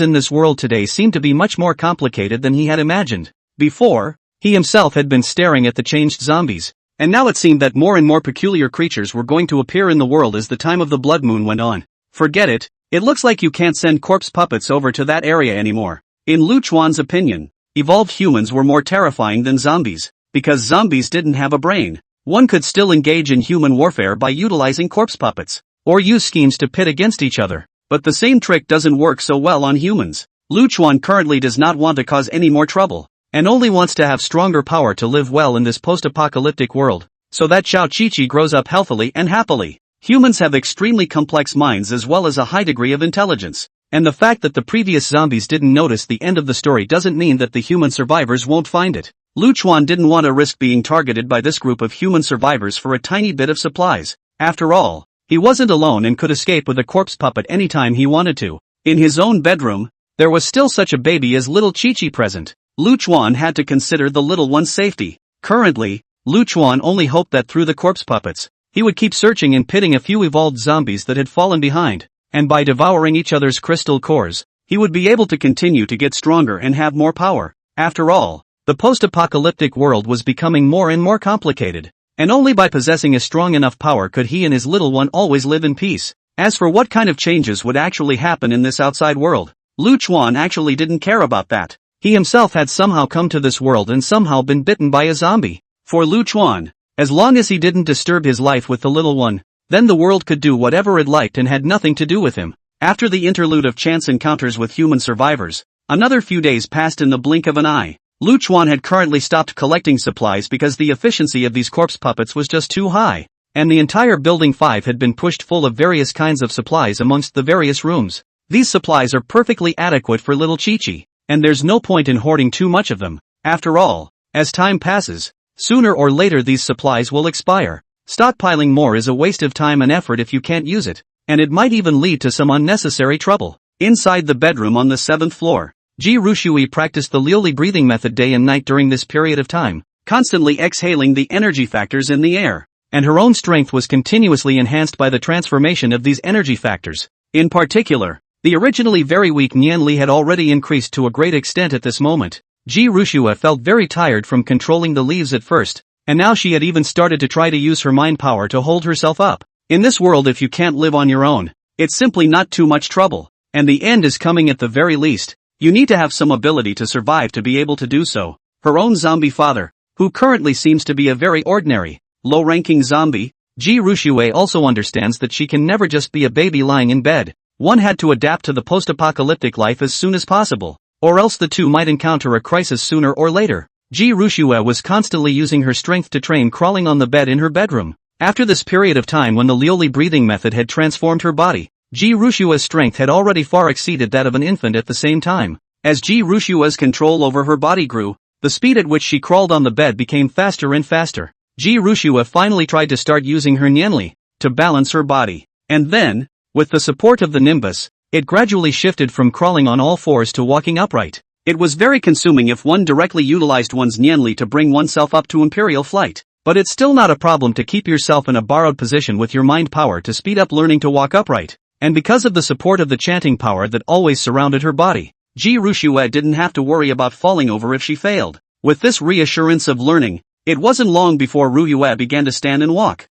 in this world today seemed to be much more complicated than he had imagined. Before, he himself had been staring at the changed zombies, and now it seemed that more and more peculiar creatures were going to appear in the world as the time of the blood moon went on. Forget it, it looks like you can't send corpse puppets over to that area anymore. In Lu Chuan's opinion, evolved humans were more terrifying than zombies, because zombies didn't have a brain. One could still engage in human warfare by utilizing corpse puppets, or use schemes to pit against each other. But the same trick doesn't work so well on humans. Lu Chuan currently does not want to cause any more trouble. and only wants to have stronger power to live well in this post-apocalyptic world, so that Xiao Qiqi grows up healthily and happily. Humans have extremely complex minds as well as a high degree of intelligence, and the fact that the previous zombies didn't notice the end of the story doesn't mean that the human survivors won't find it. Lu Chuan didn't want to risk being targeted by this group of human survivors for a tiny bit of supplies. After all, he wasn't alone and could escape with a corpse puppet anytime he wanted to. In his own bedroom, there was still such a baby as little Qiqi present. Lu Chuan had to consider the little one's safety. Currently, Lu Chuan only hoped that through the corpse puppets, he would keep searching and pitting a few evolved zombies that had fallen behind, and by devouring each other's crystal cores, he would be able to continue to get stronger and have more power. After all, the post-apocalyptic world was becoming more and more complicated, and only by possessing a strong enough power could he and his little one always live in peace. As for what kind of changes would actually happen in this outside world, Lu Chuan actually didn't care about that. He himself had somehow come to this world and somehow been bitten by a zombie. For Lu Chuan, as long as he didn't disturb his life with the little one, then the world could do whatever it liked and had nothing to do with him. After the interlude of chance encounters with human survivors, another few days passed in the blink of an eye. Lu Chuan had currently stopped collecting supplies because the efficiency of these corpse puppets was just too high, and the entire Building 5 had been pushed full of various kinds of supplies amongst the various rooms. These supplies are perfectly adequate for little Qiqi, and there's no point in hoarding too much of them. After all, as time passes, sooner or later these supplies will expire. Stockpiling more is a waste of time and effort if you can't use it, and it might even lead to some unnecessary trouble. Inside the bedroom on the 7th floor, Ji Rushui practiced the Liuli breathing method day and night during this period of time, constantly exhaling the energy factors in the air, and her own strength was continuously enhanced by the transformation of these energy factors. In particular, the originally very weak Nianli had already increased to a great extent at this moment. Ji Rushua felt very tired from controlling the leaves at first, and now she had even started to try to use her mind power to hold herself up. In this world, if you can't live on your own, it's simply not too much trouble, and the end is coming at the very least. You need to have some ability to survive to be able to do so. Her own zombie father, who currently seems to be a very ordinary, low-ranking zombie, Ji Rushue also understands that she can never just be a baby lying in bed. One had to adapt to the post-apocalyptic life as soon as possible, or else the two might encounter a crisis sooner or later. Ji Rushue was constantly using her strength to train crawling on the bed in her bedroom. After this period of time when the Liuli breathing method had transformed her body, Ji Rushua's strength had already far exceeded that of an infant at the same time. As Ji Rushua's control over her body grew, the speed at which she crawled on the bed became faster and faster. Ji Rushua finally tried to start using her Nianli to balance her body. And then, with the support of the Nimbus, it gradually shifted from crawling on all fours to walking upright. It was very consuming if one directly utilized one's Nianli to bring oneself up to imperial flight. But it's still not a problem to keep yourself in a borrowed position with your mind power to speed up learning to walk upright. And because of the support of the chanting power that always surrounded her body, Ji Rushue didn't have to worry about falling over if she failed. With this reassurance of learning, it wasn't long before Ruhue began to stand and walk.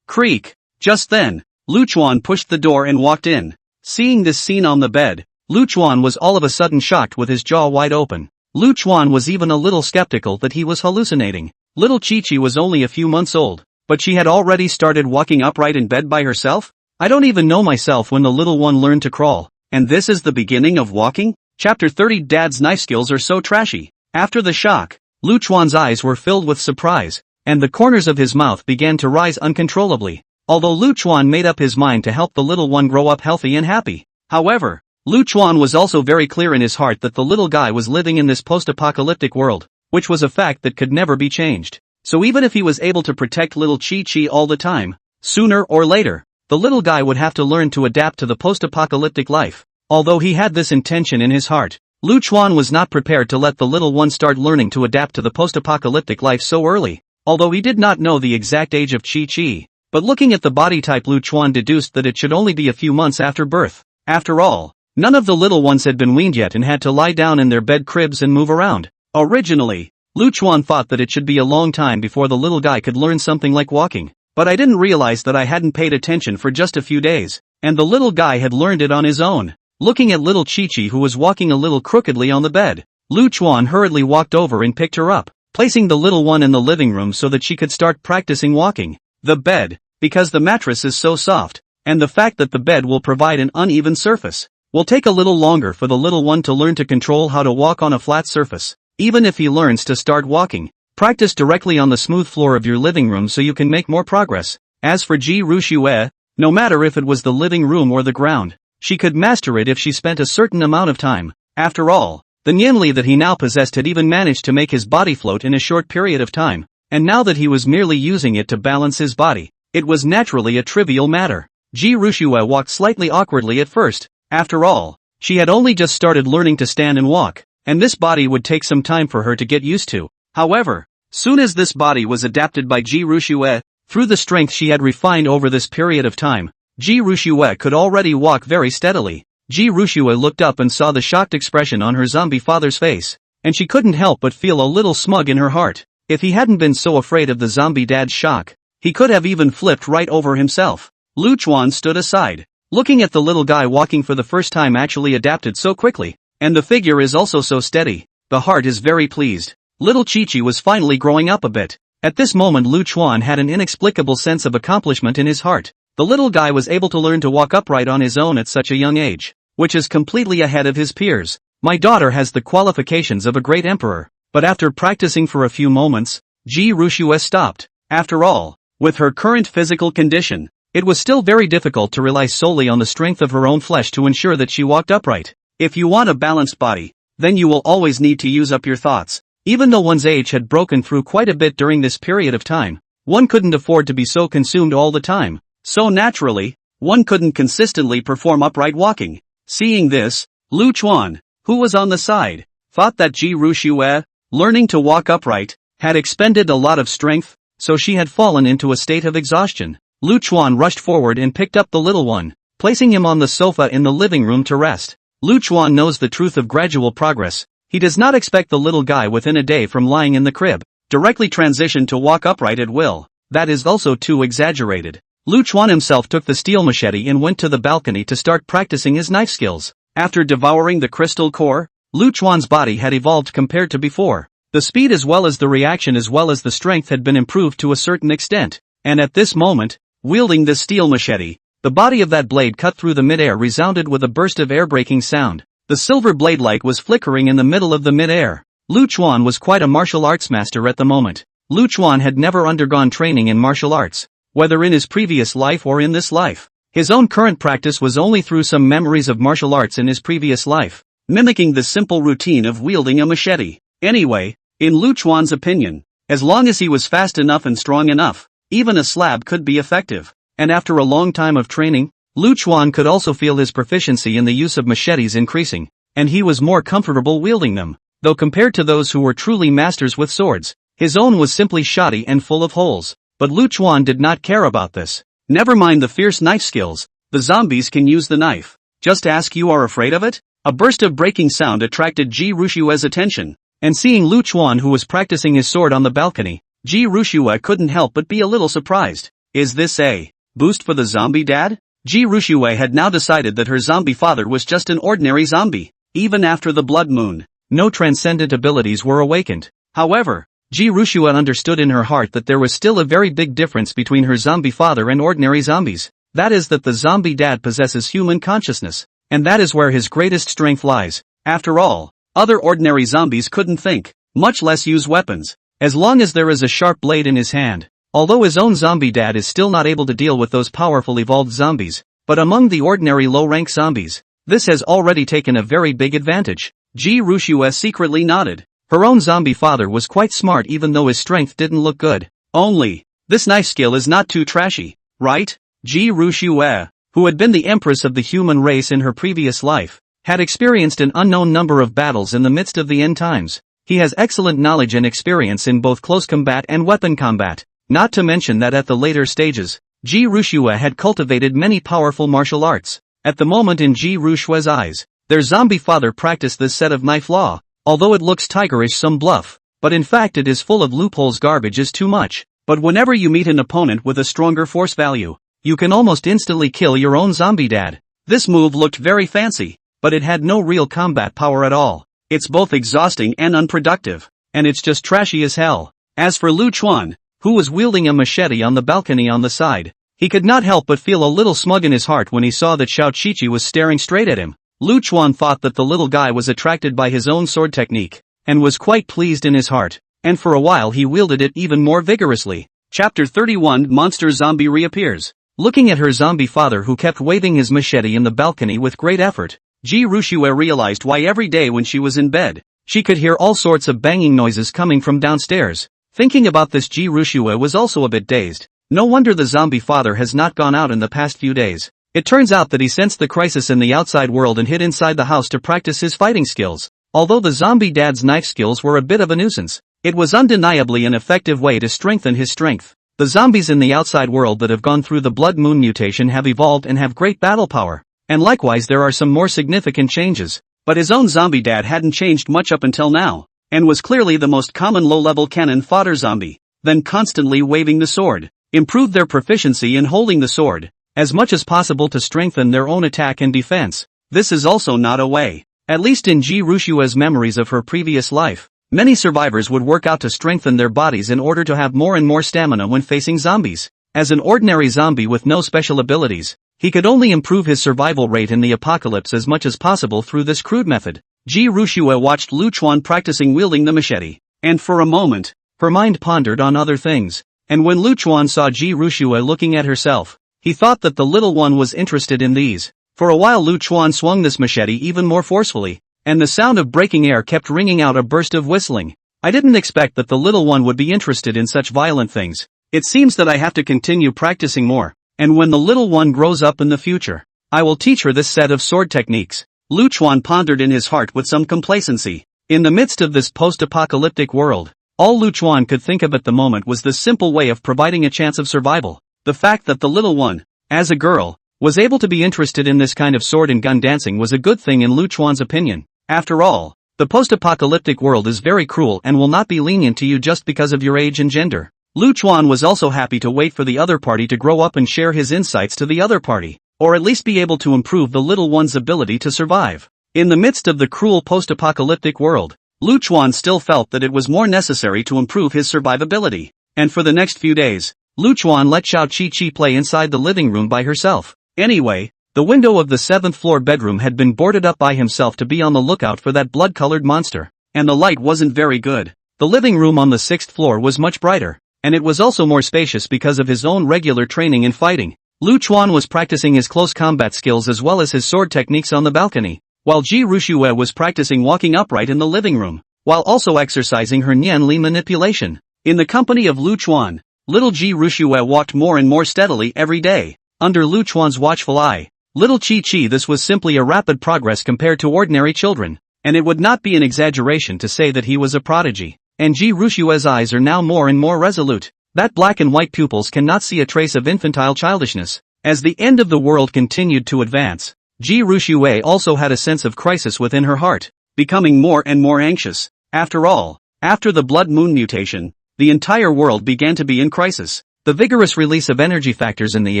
Creak. Just then, Lu Chuan pushed the door and walked in. Seeing this scene on the bed, Lu Chuan was all of a sudden shocked with his jaw wide open. Lu Chuan was even a little skeptical that he was hallucinating. Little Qiqi was only a few months old, but she had already started walking upright in bed by herself? I don't even know myself when the little one learned to crawl, and this is the beginning of walking? Chapter 30. Dad's knife skills are so trashy. After the shock, Lu Chuan's eyes were filled with surprise, and the corners of his mouth began to rise uncontrollably. Although Lu Chuan made up his mind to help the little one grow up healthy and happy. However, Lu Chuan was also very clear in his heart that the little guy was living in this post-apocalyptic world, which was a fact that could never be changed. So even if he was able to protect little Qiqi all the time, sooner or later, the little guy would have to learn to adapt to the post-apocalyptic life. Although he had this intention in his heart, Lu Chuan was not prepared to let the little one start learning to adapt to the post-apocalyptic life so early. Although he did not know the exact age of Qiqi, but looking at the body type, Lu Chuan deduced that it should only be a few months after birth. After all, none of the little ones had been weaned yet and had to lie down in their bed cribs and move around. Originally, Lu Chuan thought that it should be a long time before the little guy could learn something like walking. But I didn't realize that I hadn't paid attention for just a few days, and the little guy had learned it on his own. Looking at little Qiqi, who was walking a little crookedly on the bed, Lu Chuan hurriedly walked over and picked her up, placing the little one in the living room so that she could start practicing walking. The bed, because the mattress is so soft, and the fact that the bed will provide an uneven surface, will take a little longer for the little one to learn to control how to walk on a flat surface. Even if he learns to start walking, practice directly on the smooth floor of your living room so you can make more progress. As for Ji Rushue, no matter if it was the living room or the ground, she could master it if she spent a certain amount of time. After all, the Nianli that he now possessed had even managed to make his body float in a short period of time, and now that he was merely using it to balance his body, it was naturally a trivial matter. Ji Rushue walked slightly awkwardly at first. After all, she had only just started learning to stand and walk, and this body would take some time for her to get used to. However, soon as this body was adapted by Ji Rushue, through the strength she had refined over this period of time, Ji Rushue could already walk very steadily. Ji Rushue looked up and saw the shocked expression on her zombie father's face, and she couldn't help but feel a little smug in her heart. If he hadn't been so afraid of the zombie dad's shock, he could have even flipped right over himself. Lu Chuan stood aside, looking at the little guy walking for the first time actually adapted so quickly, and the figure is also so steady. The heart is very pleased. Little Chi-Chi was finally growing up a bit. At this moment Lu Chuan had an inexplicable sense of accomplishment in his heart. The little guy was able to learn to walk upright on his own at such a young age, which is completely ahead of his peers. My daughter has the qualifications of a great emperor. But after practicing for a few moments, Ji Rushue stopped. After all, with her current physical condition, it was still very difficult to rely solely on the strength of her own flesh to ensure that she walked upright. If you want a balanced body, then you will always need to use up your thoughts. Even though one's age had broken through quite a bit during this period of time, one couldn't afford to be so consumed all the time. So naturally, one couldn't consistently perform upright walking. Seeing this, Lu Chuan, who was on the side, thought that Ji Rushue, learning to walk upright, had expended a lot of strength, so she had fallen into a state of exhaustion. Lu Chuan rushed forward and picked up the little one, placing him on the sofa in the living room to rest. Lu Chuan knows the truth of gradual progress. He does not expect the little guy within a day from lying in the crib, directly transition to walk upright at will. That is also too exaggerated. Lu Chuan himself took the steel machete and went to the balcony to start practicing his knife skills. After devouring the crystal core, Lu Chuan's body had evolved compared to before. The speed as well as the reaction as well as the strength had been improved to a certain extent, and at this moment, wielding the steel machete, the body of that blade cut through the mid-air resounded with a burst of air-breaking sound. The silver blade light was flickering in the middle of the mid-air. Lu Chuan was quite a martial arts master at the moment. Lu Chuan had never undergone training in martial arts, whether in his previous life or in this life. His own current practice was only through some memories of martial arts in his previous life, mimicking the simple routine of wielding a machete. Anyway, in Lu Chuan's opinion, as long as he was fast enough and strong enough, even a slab could be effective. And after a long time of training, Lu Chuan could also feel his proficiency in the use of machetes increasing, and he was more comfortable wielding them. Though compared to those who were truly masters with swords, his own was simply shoddy and full of holes. But Lu Chuan did not care about this. Never mind the fierce knife skills, the zombies can use the knife. Just ask, you are afraid of it? A burst of breaking sound attracted Ji Rushue's attention, and seeing Lu Chuan who was practicing his sword on the balcony, Ji Rushue couldn't help but be a little surprised. Is this a boost for the zombie dad? Ji Rushue had now decided that her zombie father was just an ordinary zombie. Even after the blood moon, no transcendent abilities were awakened. However, Ji Rushue understood in her heart that there was still a very big difference between her zombie father and ordinary zombies. That is that the zombie dad possesses human consciousness, and that is where his greatest strength lies. After all, other ordinary zombies couldn't think, much less use weapons, as long as there is a sharp blade in his hand. Although his own zombie dad is still not able to deal with those powerful evolved zombies, but among the ordinary low-rank zombies, this has already taken a very big advantage. Ji Rushue secretly nodded. Her own zombie father was quite smart even though his strength didn't look good. Only, this knife skill is not too trashy, right? Ji Rushue, who had been the empress of the human race in her previous life, had experienced an unknown number of battles in the midst of the end times. He has excellent knowledge and experience in both close combat and weapon combat. Not to mention that at the later stages, Ji Rushue had cultivated many powerful martial arts. At the moment in Ji Rushue's eyes, their zombie father practiced this set of knife law. Although it looks tigerish, some bluff, but in fact it is full of loopholes. Garbage is too much. But whenever you meet an opponent with a stronger force value, you can almost instantly kill your own zombie dad. This move looked very fancy, but it had no real combat power at all. It's both exhausting and unproductive, and it's just trashy as hell. As for Lu Chuan, who was wielding a machete on the balcony on the side, he could not help but feel a little smug in his heart when he saw that Xiao Qiqi was staring straight at him. Lu Chuan thought that the little guy was attracted by his own sword technique, and was quite pleased in his heart, and for a while he wielded it even more vigorously. Chapter 31 Monster Zombie reappears. Looking at her zombie father who kept waving his machete in the balcony with great effort, Ji Rushue realized why every day when she was in bed, she could hear all sorts of banging noises coming from downstairs. Thinking about this, Ji Rushue was also a bit dazed. No wonder the zombie father has not gone out in the past few days. It turns out that he sensed the crisis in the outside world and hid inside the house to practice his fighting skills. Although the zombie dad's knife skills were a bit of a nuisance, it was undeniably an effective way to strengthen his strength. The zombies in the outside world that have gone through the blood moon mutation have evolved and have great battle power. And likewise there are some more significant changes. But his own zombie dad hadn't changed much up until now, and was clearly the most common low-level cannon fodder zombie, then constantly waving the sword. Improve their proficiency in holding the sword, as much as possible to strengthen their own attack and defense. This is also not a way. At least in Ji Rushue's memories of her previous life, many survivors would work out to strengthen their bodies in order to have more and more stamina when facing zombies. As an ordinary zombie with no special abilities, he could only improve his survival rate in the apocalypse as much as possible through this crude method. Ji Rushue watched Lu Chuan practicing wielding the machete, and for a moment, her mind pondered on other things. And when Lu Chuan saw Ji Rushue looking at herself, he thought that the little one was interested in these. For a while Lu Chuan swung this machete even more forcefully, and the sound of breaking air kept ringing out a burst of whistling. I didn't expect that the little one would be interested in such violent things. It seems that I have to continue practicing more, and when the little one grows up in the future, I will teach her this set of sword techniques. Lu Chuan pondered in his heart with some complacency. In the midst of this post-apocalyptic world, all Lu Chuan could think of at the moment was this simple way of providing a chance of survival. The fact that the little one, as a girl, was able to be interested in this kind of sword and gun dancing was a good thing in Lu Chuan's opinion. After all, the post-apocalyptic world is very cruel and will not be lenient to you just because of your age and gender. Lu Chuan was also happy to wait for the other party to grow up and share his insights to the other party, or at least be able to improve the little one's ability to survive. In the midst of the cruel post-apocalyptic world, Lu Chuan still felt that it was more necessary to improve his survivability, and for the next few days, Lu Chuan let Xiao Qi play inside the living room by herself. Anyway, the window of the 7th floor bedroom had been boarded up by himself to be on the lookout for that blood-colored monster, and the light wasn't very good. The living room on the 6th floor was much brighter, and it was also more spacious because of his own regular training in fighting. Lu Chuan was practicing his close combat skills as well as his sword techniques on the balcony, while Ji Rushue was practicing walking upright in the living room, while also exercising her Nian Li manipulation. In the company of Lu Chuan, little Ji Rushue walked more and more steadily every day. Under Lu Chuan's watchful eye, little Chi, this was simply a rapid progress compared to ordinary children, and it would not be an exaggeration to say that he was a prodigy. And Ji Rushue's eyes are now more and more resolute. That black and white pupils cannot see a trace of infantile childishness. As the end of the world continued to advance, Ji Rushue also had a sense of crisis within her heart, becoming more and more anxious. After all, after the blood moon mutation, the entire world began to be in crisis. The vigorous release of energy factors in the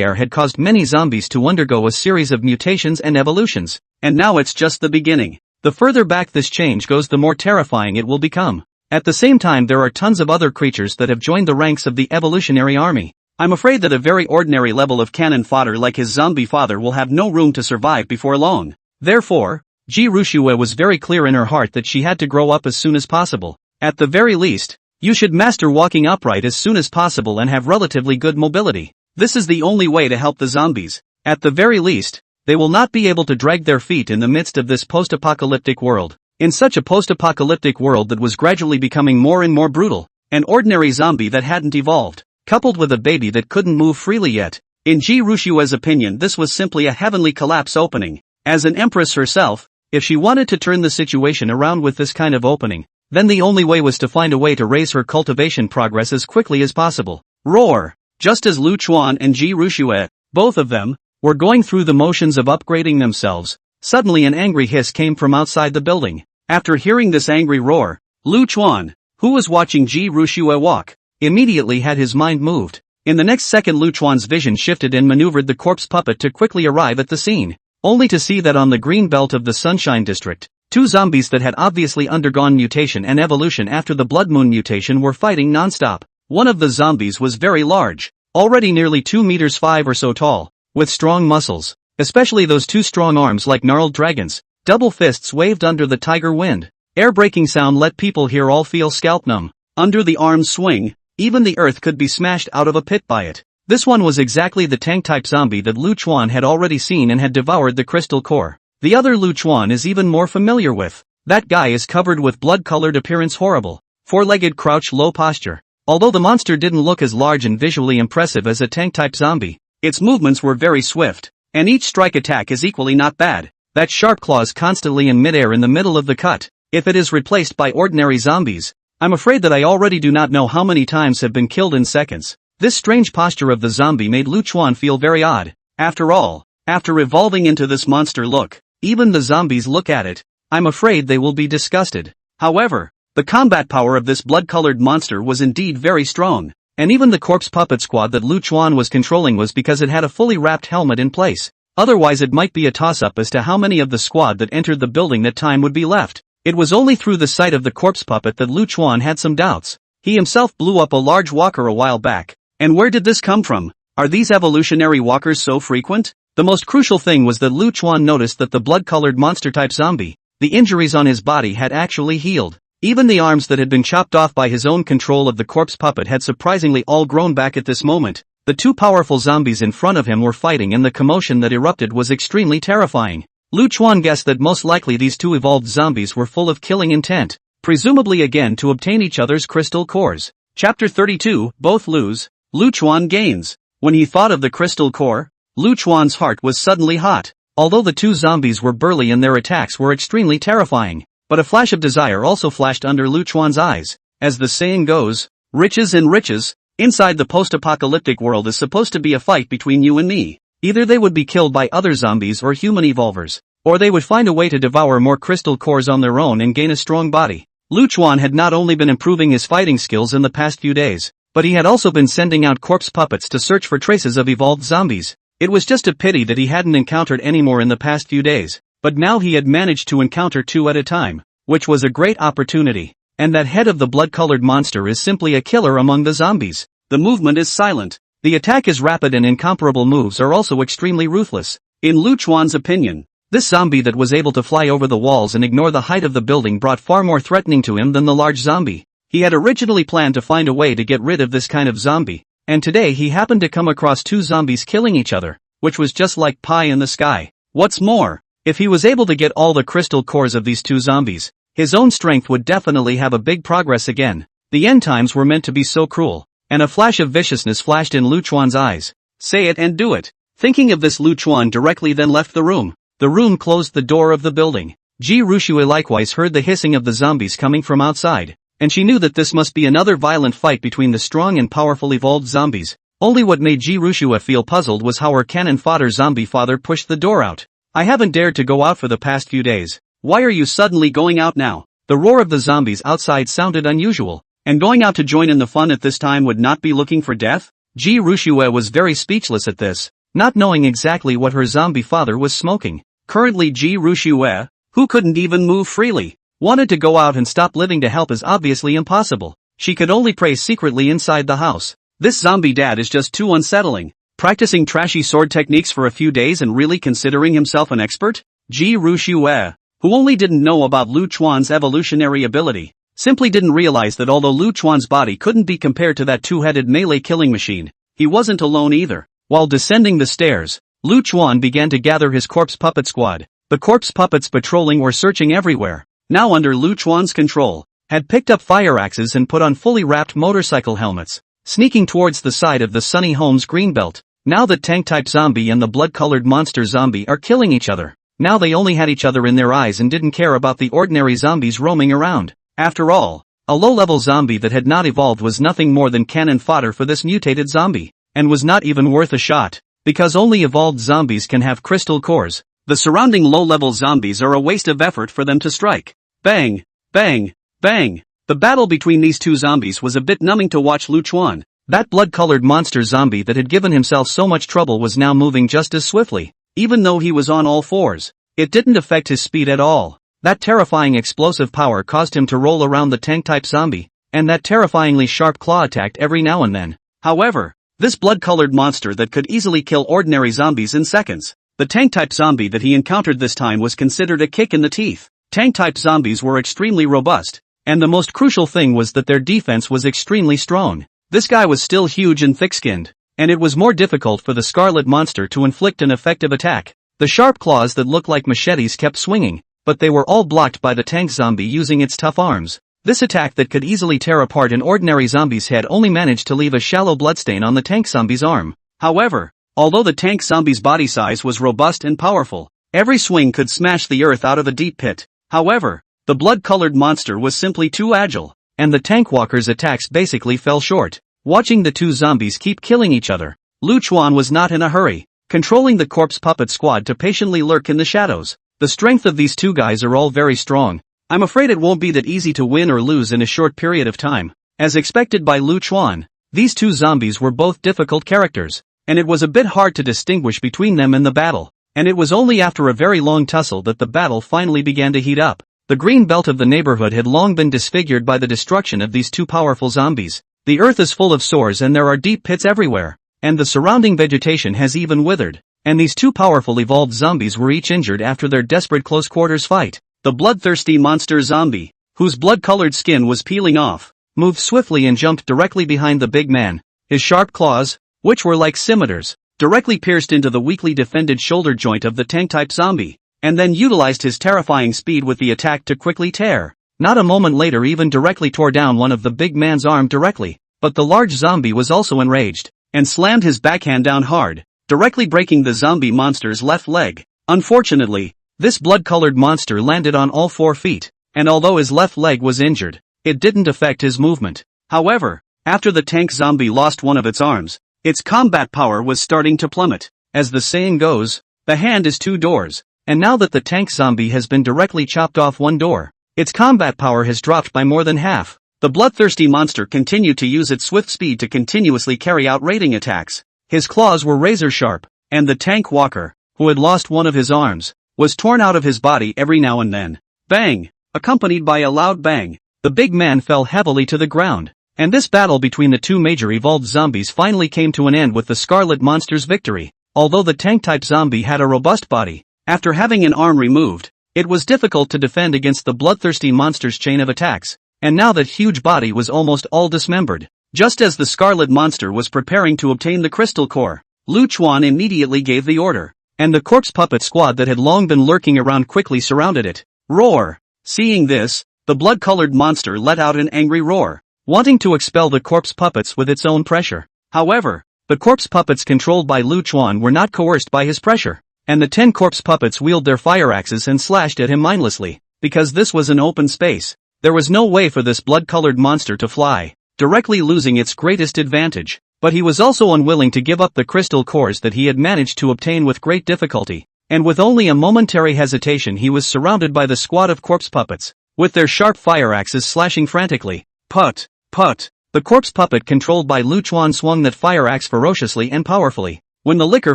air had caused many zombies to undergo a series of mutations and evolutions, and now it's just the beginning. The further back this change goes, the more terrifying it will become. At the same time, there are tons of other creatures that have joined the ranks of the evolutionary army. I'm afraid that a very ordinary level of cannon fodder like his zombie father will have no room to survive before long. Therefore, Ji Rushue was very clear in her heart that she had to grow up as soon as possible. At the very least, you should master walking upright as soon as possible and have relatively good mobility. This is the only way to help the zombies. At the very least, they will not be able to drag their feet in the midst of this post-apocalyptic world. In such a post-apocalyptic world that was gradually becoming more and more brutal, an ordinary zombie that hadn't evolved, coupled with a baby that couldn't move freely yet. In Ji Rushue's opinion, this was simply a heavenly collapse opening. As an empress herself, if she wanted to turn the situation around with this kind of opening, then the only way was to find a way to raise her cultivation progress as quickly as possible. Roar! Just as Lu Chuan and Ji Rushue, both of them, were going through the motions of upgrading themselves, suddenly an angry hiss came from outside the building. After hearing this angry roar, Lu Chuan, who was watching Ji Rushue walk, immediately had his mind moved. In the next second, Lu Chuan's vision shifted and maneuvered the corpse puppet to quickly arrive at the scene, only to see that on the green belt of the Sunshine District, two zombies that had obviously undergone mutation and evolution after the blood moon mutation were fighting non-stop. One of the zombies was very large, already nearly 2 meters 5 or so tall, with strong muscles, especially those two strong arms like gnarled dragons. Double fists waved under the tiger wind. air-breaking sound let people here all feel scalp numb. Under the arm's swing, even the earth could be smashed out of a pit by it. This one was exactly the tank-type zombie that Lu Chuan had already seen and had devoured the crystal core. The other Lu Chuan is even more familiar with. That guy is covered with blood-colored appearance, horrible, four-legged crouch, low posture. Although the monster didn't look as large and visually impressive as a tank-type zombie, its movements were very swift, and each strike attack is equally not bad. That sharp claws constantly in midair in the middle of the cut. If it is replaced by ordinary zombies, I'm afraid that I already do not know how many times have been killed in seconds. This strange posture of the zombie made Lu Chuan feel very odd. After all, after evolving into this monster look, even the zombies look at it, I'm afraid they will be disgusted. However, the combat power of this blood-colored monster was indeed very strong, and even the corpse puppet squad that Lu Chuan was controlling was because it had a fully wrapped helmet in place. Otherwise it might be a toss-up as to how many of the squad that entered the building that time would be left. It was only through the sight of the corpse puppet that Lu Chuan had some doubts. He himself blew up a large walker a while back. And where did this come from? Are these evolutionary walkers so frequent? The most crucial thing was that Lu Chuan noticed that the blood-colored monster-type zombie, the injuries on his body had actually healed. Even the arms that had been chopped off by his own control of the corpse puppet had surprisingly all grown back at this moment. The two powerful zombies in front of him were fighting, and the commotion that erupted was extremely terrifying. Lu Chuan guessed that most likely these two evolved zombies were full of killing intent, presumably again to obtain each other's crystal cores. Chapter 32, Both Lose, Lu Chuan Gains. When he thought of the crystal core, Lu Chuan's heart was suddenly hot. Although the two zombies were burly and their attacks were extremely terrifying, but a flash of desire also flashed under Lu Chuan's eyes. As the saying goes, riches and riches, inside the post-apocalyptic world is supposed to be a fight between you and me. Either they would be killed by other zombies or human evolvers, or they would find a way to devour more crystal cores on their own and gain a strong body. Lu Chuan had not only been improving his fighting skills in the past few days, but he had also been sending out corpse puppets to search for traces of evolved zombies. It was just a pity that he hadn't encountered any more in the past few days, but now he had managed to encounter two at a time, which was a great opportunity. And that head of the blood-colored monster is simply a killer among the zombies. The movement is silent. The attack is rapid, and incomparable moves are also extremely ruthless. In Lu Chuan's opinion, this zombie that was able to fly over the walls and ignore the height of the building brought far more threatening to him than the large zombie. He had originally planned to find a way to get rid of this kind of zombie, and today he happened to come across two zombies killing each other, which was just like pie in the sky. What's more, if he was able to get all the crystal cores of these two zombies, his own strength would definitely have a big progress again. The end times were meant to be so cruel. And a flash of viciousness flashed in Lu Chuan's eyes. Say it and do it. Thinking of this, Lu Chuan directly then left the room. The room closed the door of the building. Ji Rushue likewise heard the hissing of the zombies coming from outside, and she knew that this must be another violent fight between the strong and powerful evolved zombies. Only what made Ji Rushue feel puzzled was how her cannon fodder zombie father pushed the door out. I haven't dared to go out for the past few days. Why are you suddenly going out now? The roar of the zombies outside sounded unusual. And going out to join in the fun at this time would not be looking for death? Ji Rushue was very speechless at this, not knowing exactly what her zombie father was smoking. Currently Ji Rushue, who couldn't even move freely, wanted to go out and stop living to help is obviously impossible. She could only pray secretly inside the house. This zombie dad is just too unsettling. Practicing trashy sword techniques for a few days and really considering himself an expert? Ji Rushue, who only didn't know about Lu Chuan's evolutionary ability, simply didn't realize that although Lu Chuan's body couldn't be compared to that two-headed melee killing machine, he wasn't alone either. While descending the stairs, Lu Chuan began to gather his corpse puppet squad. The corpse puppets patrolling or searching everywhere, now under Lu Chuan's control, had picked up fire axes and put on fully wrapped motorcycle helmets, sneaking towards the side of the Sunny Homes greenbelt. Now that tank-type zombie and the blood-colored monster zombie are killing each other, now they only had each other in their eyes and didn't care about the ordinary zombies roaming around. After all, a low-level zombie that had not evolved was nothing more than cannon fodder for this mutated zombie, and was not even worth a shot, because only evolved zombies can have crystal cores. The surrounding low-level zombies are a waste of effort for them to strike. Bang, bang, bang. The battle between these two zombies was a bit numbing to watch. Lu Chuan, that blood-colored monster zombie that had given himself so much trouble, was now moving just as swiftly, even though he was on all fours. It didn't affect his speed at all. That terrifying explosive power caused him to roll around the tank-type zombie, and that terrifyingly sharp claw attacked every now and then. However, this blood-colored monster that could easily kill ordinary zombies in seconds, the tank-type zombie that he encountered this time was considered a kick in the teeth. Tank-type zombies were extremely robust, and the most crucial thing was that their defense was extremely strong. This guy was still huge and thick-skinned, and it was more difficult for the Scarlet Monster to inflict an effective attack. The sharp claws that looked like machetes kept swinging, but they were all blocked by the tank zombie using its tough arms. This attack that could easily tear apart an ordinary zombie's head only managed to leave a shallow bloodstain on the tank zombie's arm. However, although the tank zombie's body size was robust and powerful, every swing could smash the earth out of a deep pit. However, the blood-colored monster was simply too agile, and the tank walker's attacks basically fell short. Watching the two zombies keep killing each other, Lu Chuan was not in a hurry, controlling the corpse puppet squad to patiently lurk in the shadows. The strength of these two guys are all very strong. I'm afraid it won't be that easy to win or lose in a short period of time. As expected by Lu Chuan, these two zombies were both difficult characters, and it was a bit hard to distinguish between them in the battle. And it was only after a very long tussle that the battle finally began to heat up. The green belt of the neighborhood had long been disfigured by the destruction of these two powerful zombies. The earth is full of sores and there are deep pits everywhere, and the surrounding vegetation has even withered. And these two powerful evolved zombies were each injured after their desperate close-quarters fight. The bloodthirsty monster zombie, whose blood-colored skin was peeling off, moved swiftly and jumped directly behind the big man. His sharp claws, which were like scimitars, directly pierced into the weakly defended shoulder joint of the tank-type zombie, and then utilized his terrifying speed with the attack to quickly tear. Not a moment later even directly tore down one of the big man's arm directly, but the large zombie was also enraged, and slammed his backhand down hard, directly breaking the zombie monster's left leg. Unfortunately, this blood-colored monster landed on all 4 feet, and although his left leg was injured, it didn't affect his movement. However, after the tank zombie lost one of its arms, its combat power was starting to plummet. As the saying goes, the hand is 2 doors, and now that the tank zombie has been directly chopped off one door, its combat power has dropped by more than half. The bloodthirsty monster continued to use its swift speed to continuously carry out raiding attacks. His claws were razor sharp, and the tank walker, who had lost one of his arms, was torn out of his body every now and then. Bang! Accompanied by a loud bang, the big man fell heavily to the ground. And this battle between the two major evolved zombies finally came to an end with the Scarlet Monster's victory. Although the tank-type zombie had a robust body, after having an arm removed, it was difficult to defend against the bloodthirsty monster's chain of attacks, and now that huge body was almost all dismembered. Just as the Scarlet Monster was preparing to obtain the crystal core, Lu Chuan immediately gave the order, and the corpse puppet squad that had long been lurking around quickly surrounded it. Roar! Seeing this, the blood-colored monster let out an angry roar, wanting to expel the corpse puppets with its own pressure. However, the corpse puppets controlled by Lu Chuan were not coerced by his pressure, and the 10 corpse puppets wielded their fire axes and slashed at him mindlessly. Because this was an open space, there was no way for this blood-colored monster to fly, directly losing its greatest advantage. But he was also unwilling to give up the crystal cores that he had managed to obtain with great difficulty, and with only a momentary hesitation he was surrounded by the squad of corpse puppets, with their sharp fire axes slashing frantically. Put! Put! The corpse puppet controlled by Lu Chuan swung that fire axe ferociously and powerfully. When the licker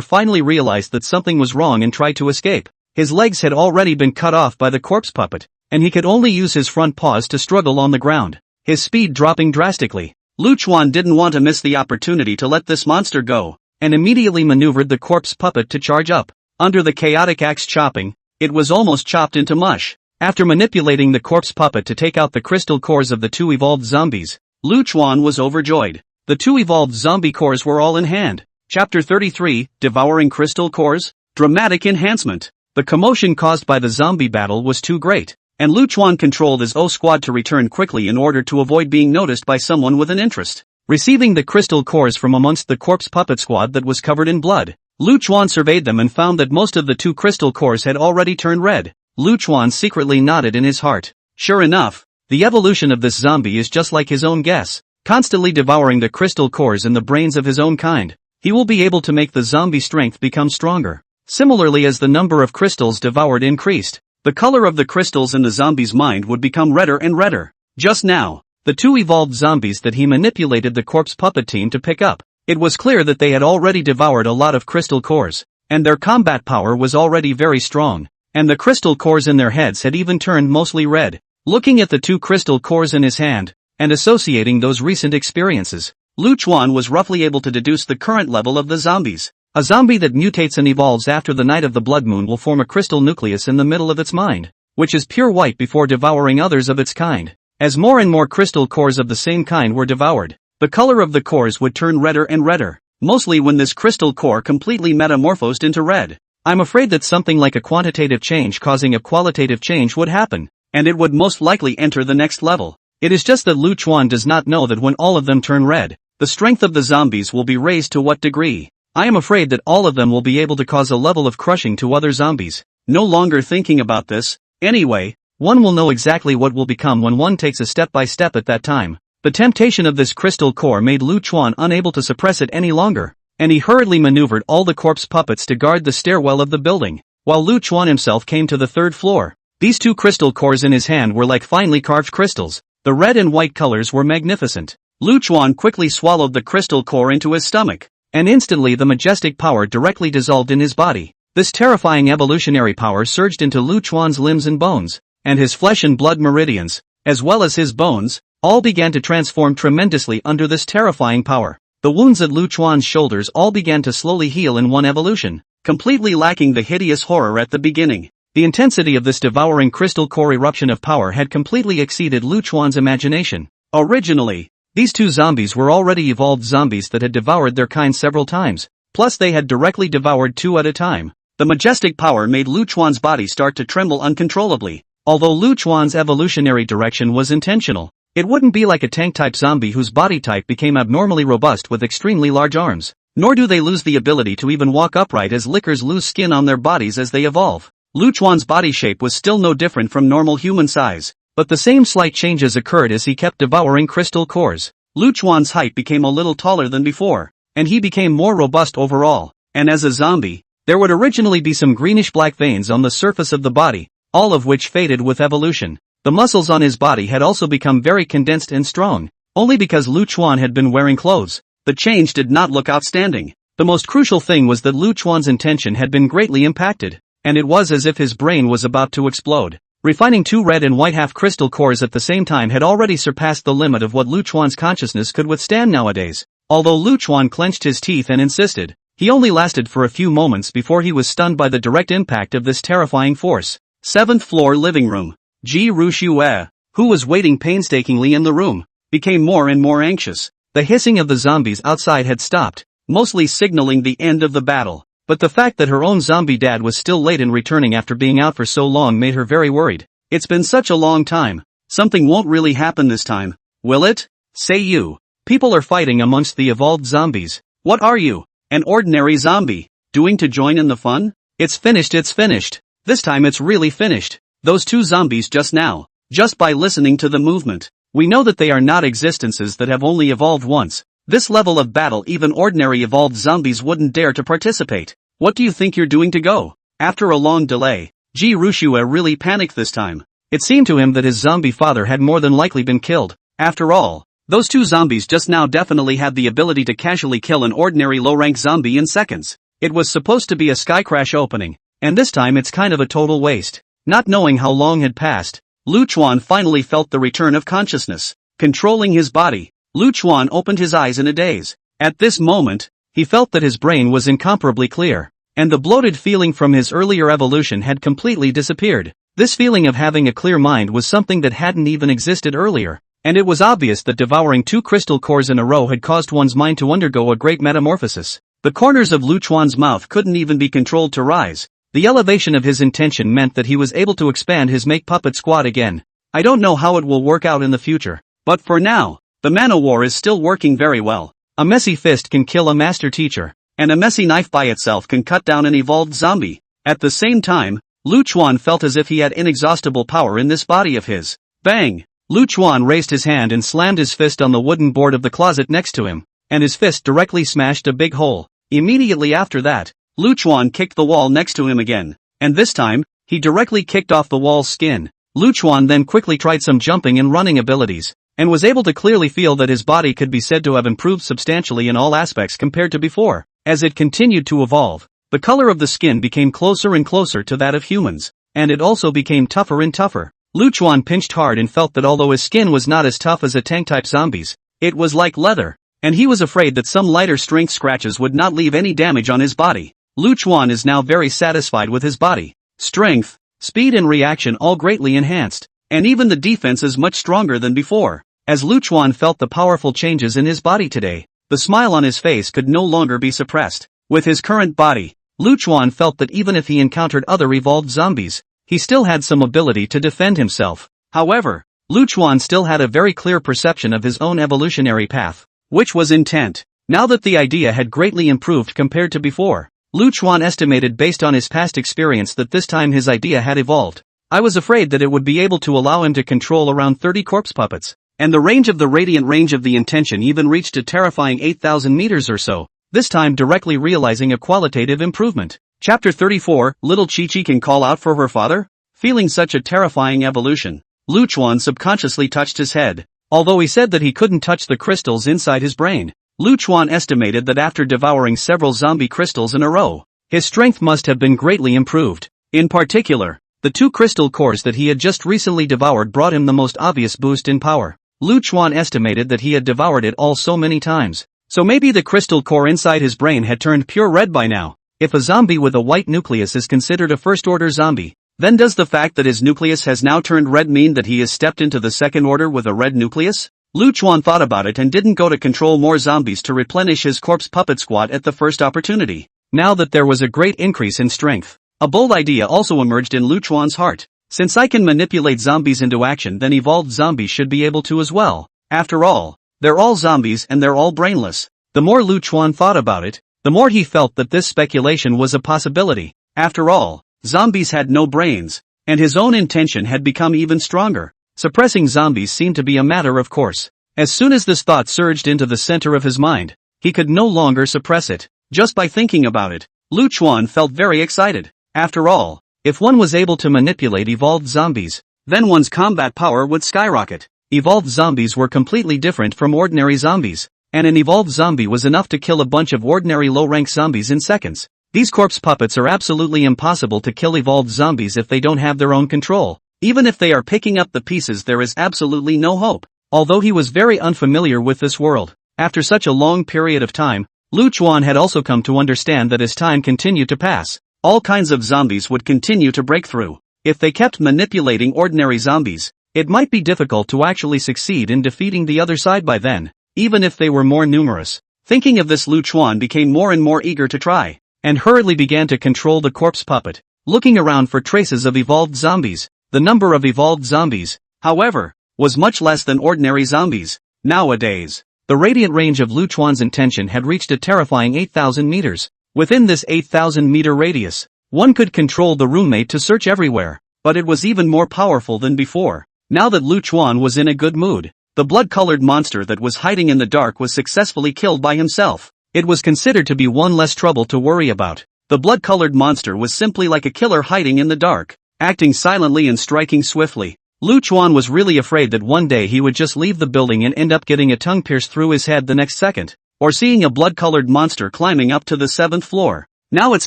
finally realized that something was wrong and tried to escape, his legs had already been cut off by the corpse puppet, and he could only use his front paws to struggle on the ground, his speed dropping drastically. Lu Chuan didn't want to miss the opportunity to let this monster go, and immediately maneuvered the corpse puppet to charge up. Under the chaotic axe chopping, it was almost chopped into mush. After manipulating the corpse puppet to take out the crystal cores of the two evolved zombies, Lu Chuan was overjoyed. The two evolved zombie cores were all in hand. Chapter 33, Devouring Crystal Cores? Dramatic Enhancement. The commotion caused by the zombie battle was too great, and Lu Chuan controlled his O squad to return quickly in order to avoid being noticed by someone with an interest. Receiving the crystal cores from amongst the corpse puppet squad that was covered in blood, Lu Chuan surveyed them and found that most of the 2 crystal cores had already turned red. Lu Chuan secretly nodded in his heart. Sure enough, the evolution of this zombie is just like his own guess, constantly devouring the crystal cores in the brains of his own kind. He will be able to make the zombie strength become stronger. Similarly, as the number of crystals devoured increased, the color of the crystals in the zombie's mind would become redder and redder. Just now, the 2 evolved zombies that he manipulated the corpse puppet team to pick up, it was clear that they had already devoured a lot of crystal cores, and their combat power was already very strong, and the crystal cores in their heads had even turned mostly red. Looking at the 2 crystal cores in his hand, and associating those recent experiences, Lu Chuan was roughly able to deduce the current level of the zombies. A zombie that mutates and evolves after the night of the blood moon will form a crystal nucleus in the middle of its mind. which is pure white before devouring others of its kind. As more and more crystal cores of the same kind were devoured, the color of the cores would turn redder and redder, mostly when this crystal core completely metamorphosed into red. I'm afraid that something like a quantitative change causing a qualitative change would happen, and it would most likely enter the next level. It is just that Lu Chuan does not know that when all of them turn red, the strength of the zombies will be raised to what degree. I am afraid that all of them will be able to cause a level of crushing to other zombies. No longer thinking about this. Anyway, one will know exactly what will become when one takes a step by step at that time. The temptation of this crystal core made Lu Chuan unable to suppress it any longer, and he hurriedly maneuvered all the corpse puppets to guard the stairwell of the building, while Lu Chuan himself came to the third floor. These two crystal cores in his hand were like finely carved crystals. The red and white colors were magnificent. Lu Chuan quickly swallowed the crystal core into his stomach, and instantly the majestic power directly dissolved in his body. This terrifying evolutionary power surged into Lu Chuan's limbs and bones, and his flesh and blood meridians, as well as his bones, all began to transform tremendously under this terrifying power. The wounds at Lu Chuan's shoulders all began to slowly heal in one evolution, completely lacking the hideous horror at the beginning. The intensity of this devouring crystal core eruption of power had completely exceeded Lu Chuan's imagination. Originally, these two zombies were already evolved zombies that had devoured their kind several times, plus they had directly devoured two at a time. The majestic power made Lu Chuan's body start to tremble uncontrollably. Although Lu Chuan's evolutionary direction was intentional, it wouldn't be like a tank-type zombie whose body type became abnormally robust with extremely large arms. Nor do they lose the ability to even walk upright as lickers lose skin on their bodies as they evolve. Lu Chuan's body shape was still no different from normal human size, but the same slight changes occurred as he kept devouring crystal cores. Lu Chuan's height became a little taller than before, and he became more robust overall. And as a zombie, there would originally be some greenish-black veins on the surface of the body, all of which faded with evolution. The muscles on his body had also become very condensed and strong, only because Lu Chuan had been wearing clothes. The change did not look outstanding. The most crucial thing was that Lu Chuan's intention had been greatly impacted, and it was as if his brain was about to explode. Refining two red and white half-crystal cores at the same time had already surpassed the limit of what Lu Chuan's consciousness could withstand nowadays. Although Lu Chuan clenched his teeth and insisted, he only lasted for a few moments before he was stunned by the direct impact of this terrifying force. 7th floor living room. Ji Rushue, who was waiting painstakingly in the room, became more and more anxious. The hissing of the zombies outside had stopped, mostly signaling the end of the battle. But the fact that her own zombie dad was still late in returning after being out for so long made her very worried. It's been such a long time. Something won't really happen this time, will it? Say you. People are fighting amongst the evolved zombies. What are you, an ordinary zombie, doing to join in the fun? It's finished, it's finished. This time it's really finished. Those two zombies just now, just by listening to the movement, we know that they are not existences that have only evolved once. This level of battle even ordinary evolved zombies wouldn't dare to participate. What do you think you're doing to go? After a long delay, Ji Rushue really panicked this time. It seemed to him that his zombie father had more than likely been killed. After all, those two zombies just now definitely had the ability to casually kill an ordinary low-rank zombie in seconds. It was supposed to be a sky crash opening, and this time it's kind of a total waste. Not knowing how long had passed, Lu Chuan finally felt the return of consciousness. Controlling his body, Lu Chuan opened his eyes in a daze. At this moment, he felt that his brain was incomparably clear, and the bloated feeling from his earlier evolution had completely disappeared. This feeling of having a clear mind was something that hadn't even existed earlier, and it was obvious that devouring two crystal cores in a row had caused one's mind to undergo a great metamorphosis. The corners of Lu Chuan's mouth couldn't even be controlled to rise. The elevation of his intention meant that he was able to expand his make puppet squad again. I don't know how it will work out in the future, but for now, the Manhwa is still working very well. A messy fist can kill a master teacher, and a messy knife by itself can cut down an evolved zombie. At the same time, Lu Chuan felt as if he had inexhaustible power in this body of his. Bang! Lu Chuan raised his hand and slammed his fist on the wooden board of the closet next to him, and his fist directly smashed a big hole. Immediately after that, Lu Chuan kicked the wall next to him again, and this time, he directly kicked off the wall's skin. Lu Chuan then quickly tried some jumping and running abilities, and was able to clearly feel that his body could be said to have improved substantially in all aspects compared to before. As it continued to evolve, the color of the skin became closer and closer to that of humans, and it also became tougher and tougher. Lu Chuan pinched hard and felt that although his skin was not as tough as a tank-type zombie's, it was like leather, and he was afraid that some lighter strength scratches would not leave any damage on his body. Lu Chuan is now very satisfied with his body. Strength, speed and reaction all greatly enhanced, and even the defense is much stronger than before. As Lu Chuan felt the powerful changes in his body today, the smile on his face could no longer be suppressed. With his current body, Lu Chuan felt that even if he encountered other evolved zombies, he still had some ability to defend himself. However, Lu Chuan still had a very clear perception of his own evolutionary path, which was intent. Now that the idea had greatly improved compared to before, Lu Chuan estimated based on his past experience that this time his idea had evolved. I was afraid that it would be able to allow him to control around 30 corpse puppets, and the range of the radiant range of the intention even reached a terrifying 8,000 meters or so, this time directly realizing a qualitative improvement. Chapter 34, Little Chi-Chi can call out for her father? Feeling such a terrifying evolution, Lu Chuan subconsciously touched his head. Although he said that he couldn't touch the crystals inside his brain, Lu Chuan estimated that after devouring several zombie crystals in a row, his strength must have been greatly improved. In particular, the 2 crystal cores that he had just recently devoured brought him the most obvious boost in power. Lu Chuan estimated that he had devoured it all so many times, so maybe the crystal core inside his brain had turned pure red by now. If a zombie with a white nucleus is considered a first-order zombie, then does the fact that his nucleus has now turned red mean that he has stepped into the second order with a red nucleus? Lu Chuan thought about it and didn't go to control more zombies to replenish his corpse puppet squad at the first opportunity. Now that there was a great increase in strength, a bold idea also emerged in Lu Chuan's heart. Since I can manipulate zombies into action, then evolved zombies should be able to as well. After all, they're all zombies and they're all brainless. The more Lu Chuan thought about it, the more he felt that this speculation was a possibility. After all, zombies had no brains, and his own intention had become even stronger. Suppressing zombies seemed to be a matter of course. As soon as this thought surged into the center of his mind, he could no longer suppress it. Just by thinking about it, Lu Chuan felt very excited. After all, if one was able to manipulate evolved zombies, then one's combat power would skyrocket. Evolved zombies were completely different from ordinary zombies, and an evolved zombie was enough to kill a bunch of ordinary low-rank zombies in seconds. These corpse puppets are absolutely impossible to kill evolved zombies if they don't have their own control. Even if they are picking up the pieces, there is absolutely no hope. Although he was very unfamiliar with this world, after such a long period of time, Lu Chuan had also come to understand that as time continued to pass, all kinds of zombies would continue to break through. If they kept manipulating ordinary zombies, it might be difficult to actually succeed in defeating the other side by then, even if they were more numerous. Thinking of this, Lu Chuan became more and more eager to try, and hurriedly began to control the corpse puppet, looking around for traces of evolved zombies. The number of evolved zombies, however, was much less than ordinary zombies. Nowadays, the radiant range of Lu Chuan's intention had reached a terrifying 8,000 meters. Within this 8,000-meter radius, one could control the roommate to search everywhere, but it was even more powerful than before. Now that Lu Chuan was in a good mood, the blood-colored monster that was hiding in the dark was successfully killed by himself. It was considered to be one less trouble to worry about. The blood-colored monster was simply like a killer hiding in the dark, acting silently and striking swiftly. Lu Chuan was really afraid that one day he would just leave the building and end up getting a tongue pierced through his head the next second, or seeing a blood-colored monster climbing up to the 7th floor. Now it's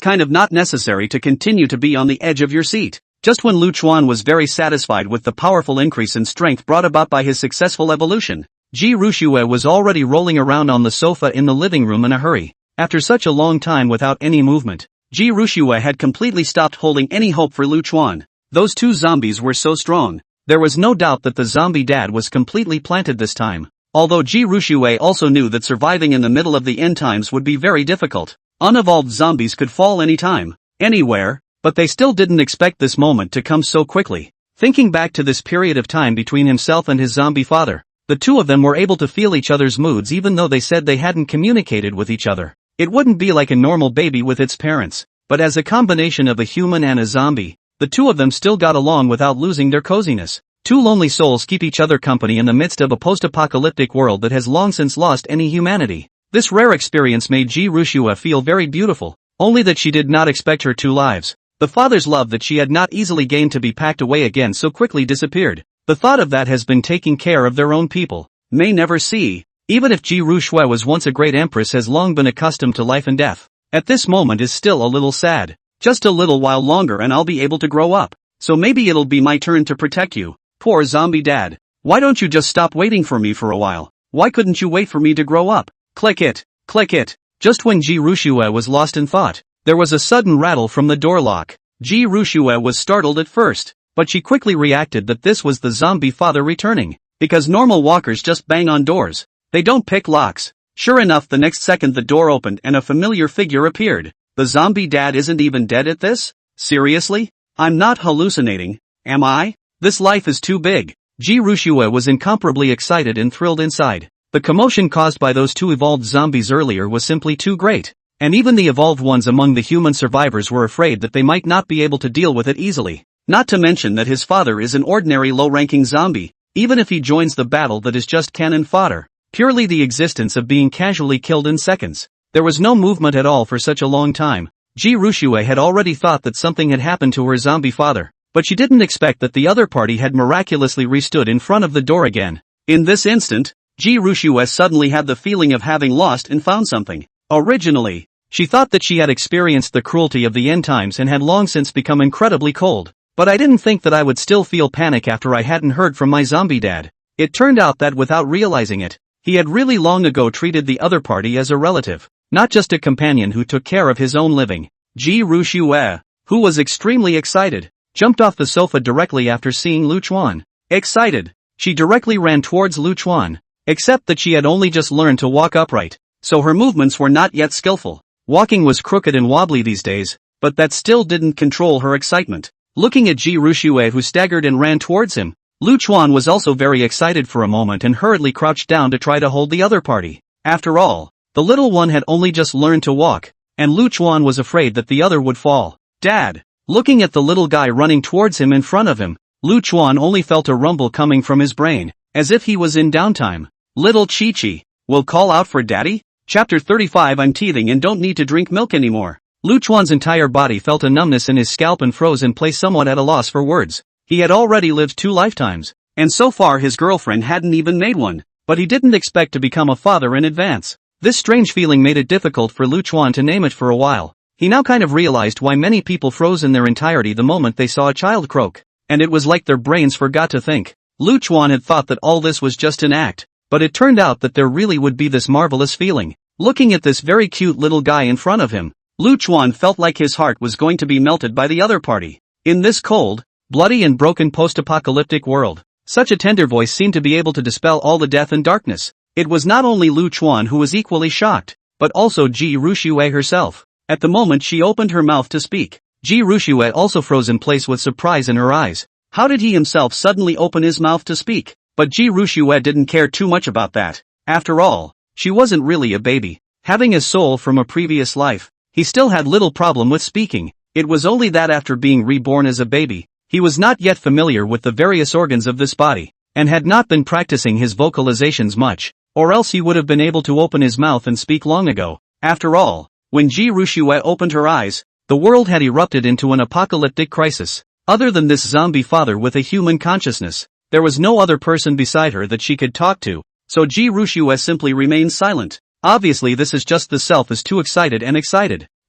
kind of not necessary to continue to be on the edge of your seat. Just when Lu Chuan was very satisfied with the powerful increase in strength brought about by his successful evolution, Ji Rushue was already rolling around on the sofa in the living room in a hurry. After such a long time without any movement, Ji Rushue had completely stopped holding any hope for Lu Chuan. Those 2 zombies were so strong. There was no doubt that the zombie dad was completely planted this time. Although Ji Rushue also knew that surviving in the middle of the end times would be very difficult. Unevolved zombies could fall anytime, anywhere, but they still didn't expect this moment to come so quickly. Thinking back to this period of time between himself and his zombie father, the 2 of them were able to feel each other's moods even though they said they hadn't communicated with each other. It wouldn't be like a normal baby with its parents, but as a combination of a human and a zombie, the 2 of them still got along without losing their coziness. 2 lonely souls keep each other company in the midst of a post-apocalyptic world that has long since lost any humanity. This rare experience made Ji Rushua feel very beautiful, only that she did not expect her 2 lives. The father's love that she had not easily gained to be packed away again so quickly disappeared. The thought of that has been taking care of their own people. May never see. Even if Ji Rushua was once a great empress, has long been accustomed to life and death, at this moment is still a little sad. Just a little while longer and I'll be able to grow up. So maybe it'll be my turn to protect you. Poor zombie dad. Why don't you just stop waiting for me for a while? Why couldn't you wait for me to grow up? Click it. Click it. Just when Ji Rushua was lost in thought, there was a sudden rattle from the door lock. Ji Rushue was startled at first, but she quickly reacted that this was the zombie father returning. Because normal walkers just bang on doors. They don't pick locks. Sure enough, the next second the door opened and a familiar figure appeared. The zombie dad isn't even dead at this? Seriously? I'm not hallucinating, am I? This life is too big. Ji Rushue was incomparably excited and thrilled inside. The commotion caused by those two evolved zombies earlier was simply too great. And even the evolved ones among the human survivors were afraid that they might not be able to deal with it easily. Not to mention that his father is an ordinary low-ranking zombie. Even if he joins the battle, that is just cannon fodder. Purely the existence of being casually killed in seconds. There was no movement at all for such a long time. Ji Rushue had already thought that something had happened to her zombie father, but she didn't expect that the other party had miraculously restood in front of the door again. In this instant, Ji Rushue suddenly had the feeling of having lost and found something. Originally, she thought that she had experienced the cruelty of the end times and had long since become incredibly cold. But I didn't think that I would still feel panic after I hadn't heard from my zombie dad. It turned out that without realizing it, he had really long ago treated the other party as a relative, not just a companion who took care of his own living. Ji Rushue, who was extremely excited, jumped off the sofa directly after seeing Lu Chuan. Excited, she directly ran towards Lu Chuan, except that she had only just learned to walk upright, so her movements were not yet skillful. Walking was crooked and wobbly these days, but that still didn't control her excitement. Looking at Ji Rushue, who staggered and ran towards him, Lu Chuan was also very excited for a moment and hurriedly crouched down to try to hold the other party. After all, the little one had only just learned to walk, and Lu Chuan was afraid that the other would fall. Dad! Looking at the little guy running towards him in front of him, Lu Chuan only felt a rumble coming from his brain, as if he was in downtime. Little Chi-Chi, will call out for daddy? Chapter 35. I'm teething and don't need to drink milk anymore. Lu Chuan's entire body felt a numbness in his scalp and froze in place, somewhat at a loss for words. He had already lived 2 lifetimes, and so far his girlfriend hadn't even made one, but he didn't expect to become a father in advance. This strange feeling made it difficult for Lu Chuan to name it for a while. He now kind of realized why many people froze in their entirety the moment they saw a child croak, and it was like their brains forgot to think. Lu Chuan had thought that all this was just an act, but it turned out that there really would be this marvelous feeling. Looking at this very cute little guy in front of him, Lu Chuan felt like his heart was going to be melted by the other party. In this cold, bloody and broken post-apocalyptic world, such a tender voice seemed to be able to dispel all the death and darkness. It was not only Lu Chuan who was equally shocked, but also Ji Rushue herself. At the moment she opened her mouth to speak, Ji Rushue also froze in place with surprise in her eyes. How did he himself suddenly open his mouth to speak? But Ji Rushue didn't care too much about that. After all, she wasn't really a baby. Having a soul from a previous life, he still had little problem with speaking. It was only that after being reborn as a baby, he was not yet familiar with the various organs of this body, and had not been practicing his vocalizations much, or else he would have been able to open his mouth and speak long ago. After all, when Ji Rushue opened her eyes, the world had erupted into an apocalyptic crisis. Other than this zombie father with a human consciousness, there was no other person beside her that she could talk to, so Ji Rushue simply remained silent. Obviously this is just the self is too excited,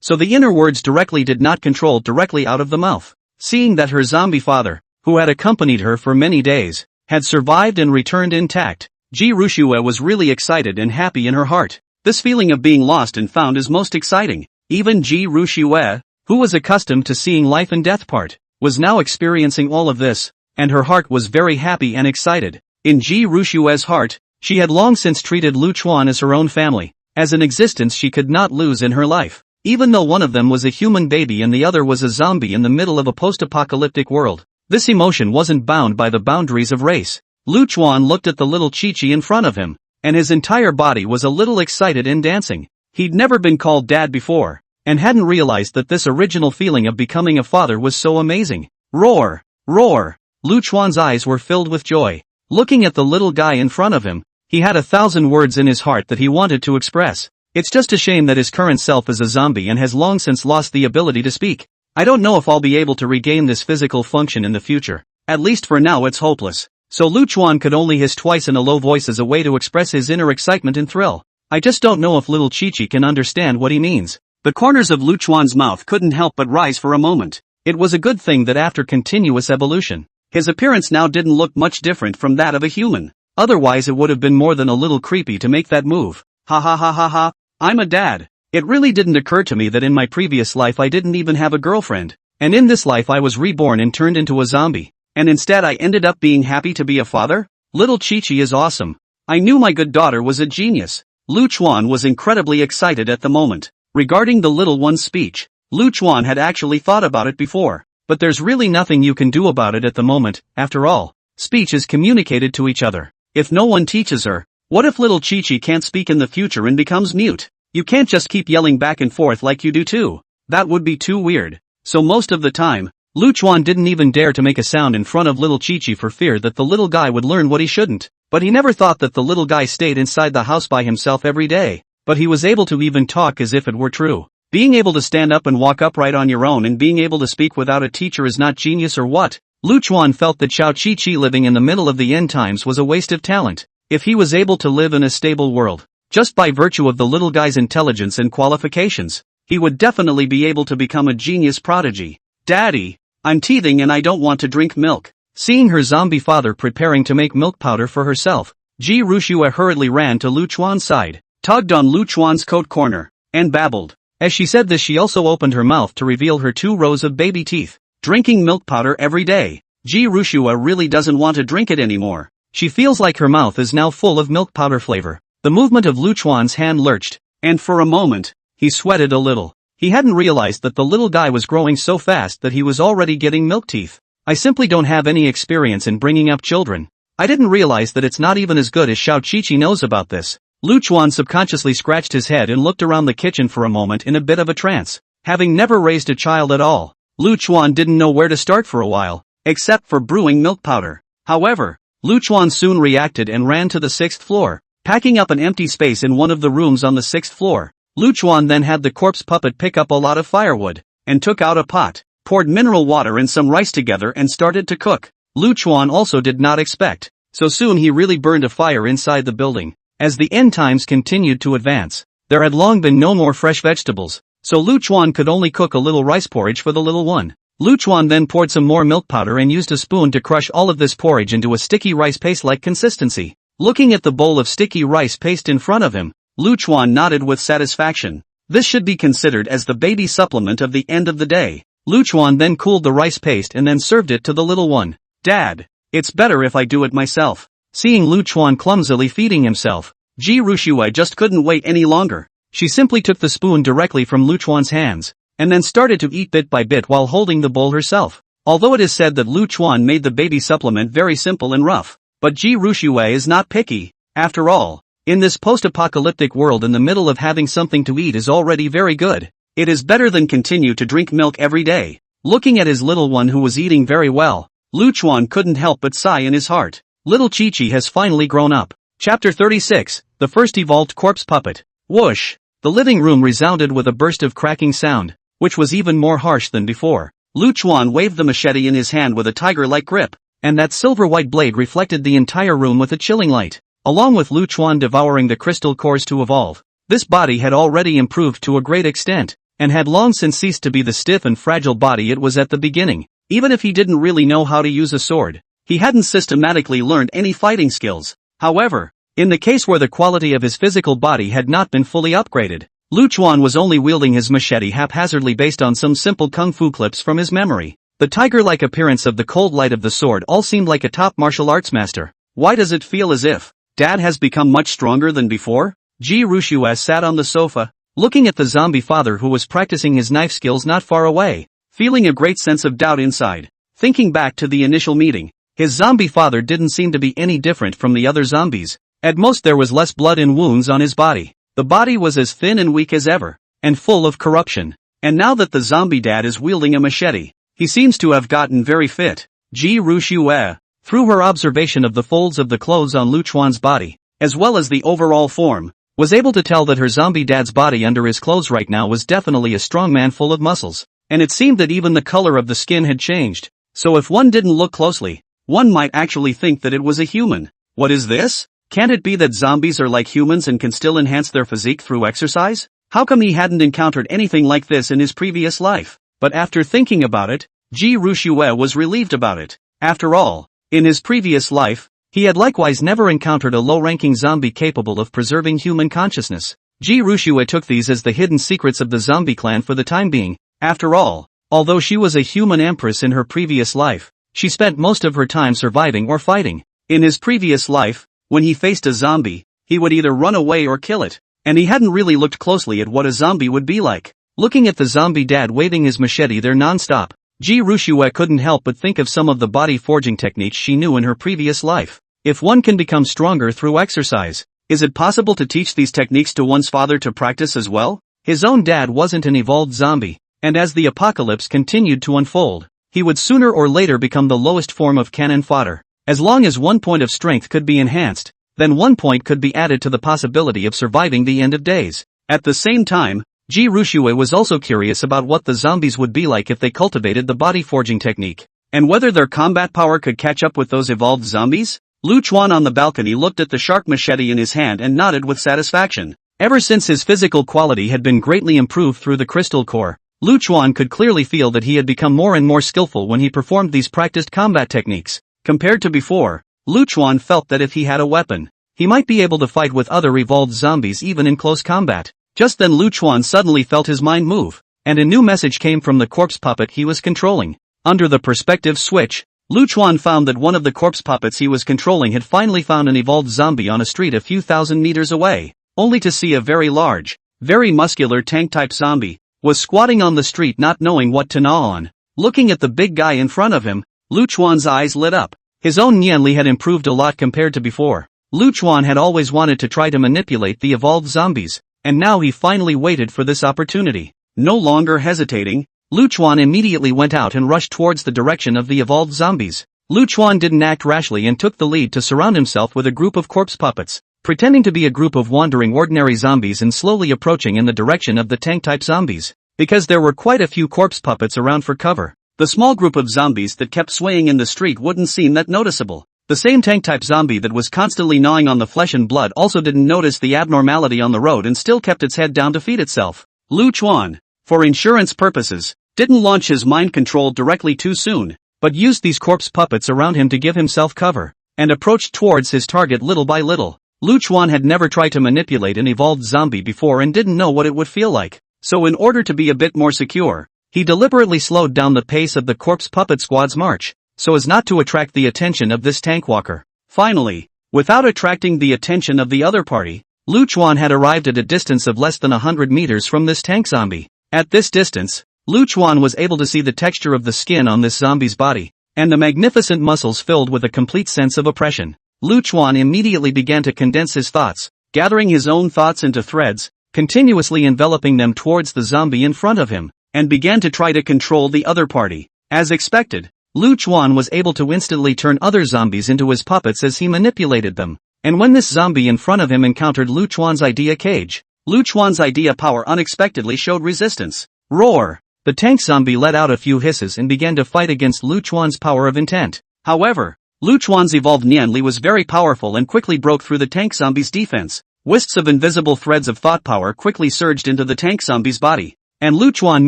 so the inner words directly did not control directly out of the mouth. Seeing that her zombie father, who had accompanied her for many days, had survived and returned intact, Ji Rushue was really excited and happy in her heart. This feeling of being lost and found is most exciting. Even Ji Rushue, who was accustomed to seeing life and death part, was now experiencing all of this, and her heart was very happy and excited. In Ji Rushue's heart, she had long since treated Lu Chuan as her own family, as an existence she could not lose in her life. Even though one of them was a human baby and the other was a zombie in the middle of a post-apocalyptic world, this emotion wasn't bound by the boundaries of race. Lu Chuan looked at the little Chi-Chi in front of him, and his entire body was a little excited and dancing. He'd never been called dad before, and hadn't realized that this original feeling of becoming a father was so amazing. Roar! Roar! Lu Chuan's eyes were filled with joy. Looking at the little guy in front of him, he had 1,000 words in his heart that he wanted to express. It's just a shame that his current self is a zombie and has long since lost the ability to speak. I don't know if I'll be able to regain this physical function in the future. At least for now it's hopeless. So Lu Chuan could only hiss twice in a low voice as a way to express his inner excitement and thrill. I just don't know if little Chi-Chi can understand what he means. The corners of Lu Chuan's mouth couldn't help but rise for a moment. It was a good thing that after continuous evolution, his appearance now didn't look much different from that of a human. Otherwise it would have been more than a little creepy to make that move. Ha ha ha ha ha, I'm a dad. It really didn't occur to me that in my previous life I didn't even have a girlfriend. And in this life I was reborn and turned into a zombie. And instead I ended up being happy to be a father? Little Chi-Chi is awesome. I knew my good daughter was a genius. Lu Chuan was incredibly excited at the moment. Regarding the little one's speech, Lu Chuan had actually thought about it before. But there's really nothing you can do about it at the moment. After all, speech is communicated to each other. If no one teaches her, what if little Chi-Chi can't speak in the future and becomes mute? You can't just keep yelling back and forth like you do too. That would be too weird. So most of the time, Lu Chuan didn't even dare to make a sound in front of little Chi-Chi for fear that the little guy would learn what he shouldn't. But he never thought that the little guy stayed inside the house by himself every day. But he was able to even talk as if it were true. Being able to stand up and walk upright on your own and being able to speak without a teacher is not genius or what? Lu Chuan felt that Xiao Chi-Chi living in the middle of the end times was a waste of talent. If he was able to live in a stable world, just by virtue of the little guy's intelligence and qualifications, he would definitely be able to become a genius prodigy. Daddy, I'm teething and I don't want to drink milk. Seeing her zombie father preparing to make milk powder for herself, Ji Rushua hurriedly ran to Lu Chuan's side, tugged on Lu Chuan's coat corner, and babbled. As she said this she also opened her mouth to reveal her 2 rows of baby teeth. Drinking milk powder every day. Ji Rushua really doesn't want to drink it anymore. She feels like her mouth is now full of milk powder flavor. The movement of Lu Chuan's hand lurched, and for a moment, he sweated a little. He hadn't realized that the little guy was growing so fast that he was already getting milk teeth. I simply don't have any experience in bringing up children. I didn't realize that it's not even as good as Xiao Chi-Chi knows about this. Lu Chuan subconsciously scratched his head and looked around the kitchen for a moment in a bit of a trance. Having never raised a child at all, Lu Chuan didn't know where to start for a while, except for brewing milk powder. However, Lu Chuan soon reacted and ran to the 6th floor, packing up an empty space in one of the rooms on the 6th floor. Lu Chuan then had the corpse puppet pick up a lot of firewood, and took out a pot, poured mineral water and some rice together and started to cook. Lu Chuan also did not expect, so soon he really burned a fire inside the building. As the end times continued to advance, there had long been no more fresh vegetables, so Lu Chuan could only cook a little rice porridge for the little one. Lu Chuan then poured some more milk powder and used a spoon to crush all of this porridge into a sticky rice paste-like consistency. Looking at the bowl of sticky rice paste in front of him, Lu Chuan nodded with satisfaction. This should be considered as the baby supplement of the end of the day. Lu Chuan then cooled the rice paste and then served it to the little one. Dad, it's better if I do it myself. Seeing Lu Chuan clumsily feeding himself, Ji Rushua just couldn't wait any longer. She simply took the spoon directly from Lu Chuan's hands, and then started to eat bit by bit while holding the bowl herself. Although it is said that Lu Chuan made the baby supplement very simple and rough, but Ji Rushua is not picky. After all, in this post-apocalyptic world in the middle of having something to eat is already very good. It is better than continue to drink milk every day. Looking at his little one who was eating very well, Lu Chuan couldn't help but sigh in his heart. Little Chi-Chi has finally grown up. Chapter 36, The First Evolved Corpse Puppet. Whoosh! The living room resounded with a burst of cracking sound, which was even more harsh than before. Lu Chuan waved the machete in his hand with a tiger-like grip, and that silver-white blade reflected the entire room with a chilling light. Along with Lu Chuan devouring the crystal cores to evolve, this body had already improved to a great extent, and had long since ceased to be the stiff and fragile body it was at the beginning. Even if he didn't really know how to use a sword, he hadn't systematically learned any fighting skills. However, in the case where the quality of his physical body had not been fully upgraded, Lu Chuan was only wielding his machete haphazardly based on some simple kung fu clips from his memory. The tiger-like appearance of the cold light of the sword all seemed like a top martial arts master. Why does it feel as if Dad has become much stronger than before? Ji Rushua sat on the sofa, looking at the zombie father who was practicing his knife skills not far away, feeling a great sense of doubt inside. Thinking back to the initial meeting, his zombie father didn't seem to be any different from the other zombies. At most there was less blood and wounds on his body. The body was as thin and weak as ever, and full of corruption. And now that the zombie dad is wielding a machete, he seems to have gotten very fit. Ji Rushua, through her observation of the folds of the clothes on Lu Chuan's body, as well as the overall form, was able to tell that her zombie dad's body under his clothes right now was definitely a strong man full of muscles. And it seemed that even the color of the skin had changed. So if one didn't look closely, one might actually think that it was a human. What is this? Can't it be that zombies are like humans and can still enhance their physique through exercise? How come he hadn't encountered anything like this in his previous life? But after thinking about it, Ji Rushua was relieved about it. After all, in his previous life, he had likewise never encountered a low-ranking zombie capable of preserving human consciousness. Ji Rushua took these as the hidden secrets of the zombie clan for the time being. After all, Although she was a human empress in her previous life, she spent most of her time surviving or fighting. In his previous life, when he faced a zombie, he would either run away or kill it, and he hadn't really looked closely at what a zombie would be like. Looking at the zombie dad waving his machete there non-stop, Ji Rushue couldn't help but think of some of the body forging techniques she knew in her previous life. If one can become stronger through exercise, is it possible to teach these techniques to one's father to practice as well? His own dad wasn't an evolved zombie, and as the apocalypse continued to unfold, he would sooner or later become the lowest form of cannon fodder. As long as 1 point of strength could be enhanced, then 1 point could be added to the possibility of surviving the end of days. At the same time, Ji Rushue was also curious about what the zombies would be like if they cultivated the body forging technique, and whether their combat power could catch up with those evolved zombies. Lu Chuan on the balcony looked at the sharp machete in his hand and nodded with satisfaction. Ever since his physical quality had been greatly improved through the crystal core, Lu Chuan could clearly feel that he had become more and more skillful when he performed these practiced combat techniques. Compared to before, Lu Chuan felt that if he had a weapon, he might be able to fight with other evolved zombies even in close combat. Just then Lu Chuan suddenly felt his mind move, and a new message came from the corpse puppet he was controlling. Under the perspective switch, Lu Chuan found that one of the corpse puppets he was controlling had finally found an evolved zombie on a street a few thousand meters away, only to see a very large, very muscular tank-type zombie was squatting on the street not knowing what to gnaw on. Looking at the big guy in front of him, Lu Chuan's eyes lit up. His own Nianli had improved a lot compared to before. Lu Chuan had always wanted to try to manipulate the evolved zombies, and now he finally waited for this opportunity. No longer hesitating, Lu Chuan immediately went out and rushed towards the direction of the evolved zombies. Lu Chuan didn't act rashly and took the lead to surround himself with a group of corpse puppets, pretending to be a group of wandering ordinary zombies and slowly approaching in the direction of the tank-type zombies. Because there were quite a few corpse puppets around for cover, the small group of zombies that kept swaying in the street wouldn't seem that noticeable. The same tank-type zombie that was constantly gnawing on the flesh and blood also didn't notice the abnormality on the road and still kept its head down to feed itself. Lu Chuan, for insurance purposes, didn't launch his mind control directly too soon, but used these corpse puppets around him to give himself cover, and approached towards his target little by little. Lu Chuan had never tried to manipulate an evolved zombie before and didn't know what it would feel like, so in order to be a bit more secure, he deliberately slowed down the pace of the corpse puppet squad's march, so as not to attract the attention of this tank walker. Finally, without attracting the attention of the other party, Lu Chuan had arrived at a distance of less than 100 meters from this tank zombie. At this distance, Lu Chuan was able to see the texture of the skin on this zombie's body, and the magnificent muscles filled with a complete sense of oppression. Lu Chuan immediately began to condense his thoughts, gathering his own thoughts into threads, continuously enveloping them towards the zombie in front of him, and began to try to control the other party. As expected, Lu Chuan was able to instantly turn other zombies into his puppets as he manipulated them, and when this zombie in front of him encountered Lu Chuan's idea cage, Lu Chuan's idea power unexpectedly showed resistance. Roar! The tank zombie let out a few hisses and began to fight against Lu Chuan's power of intent. However, Lu Chuan's evolved Nianli was very powerful and quickly broke through the tank zombie's defense. Wisps of invisible threads of thought power quickly surged into the tank zombie's body, and Lu Chuan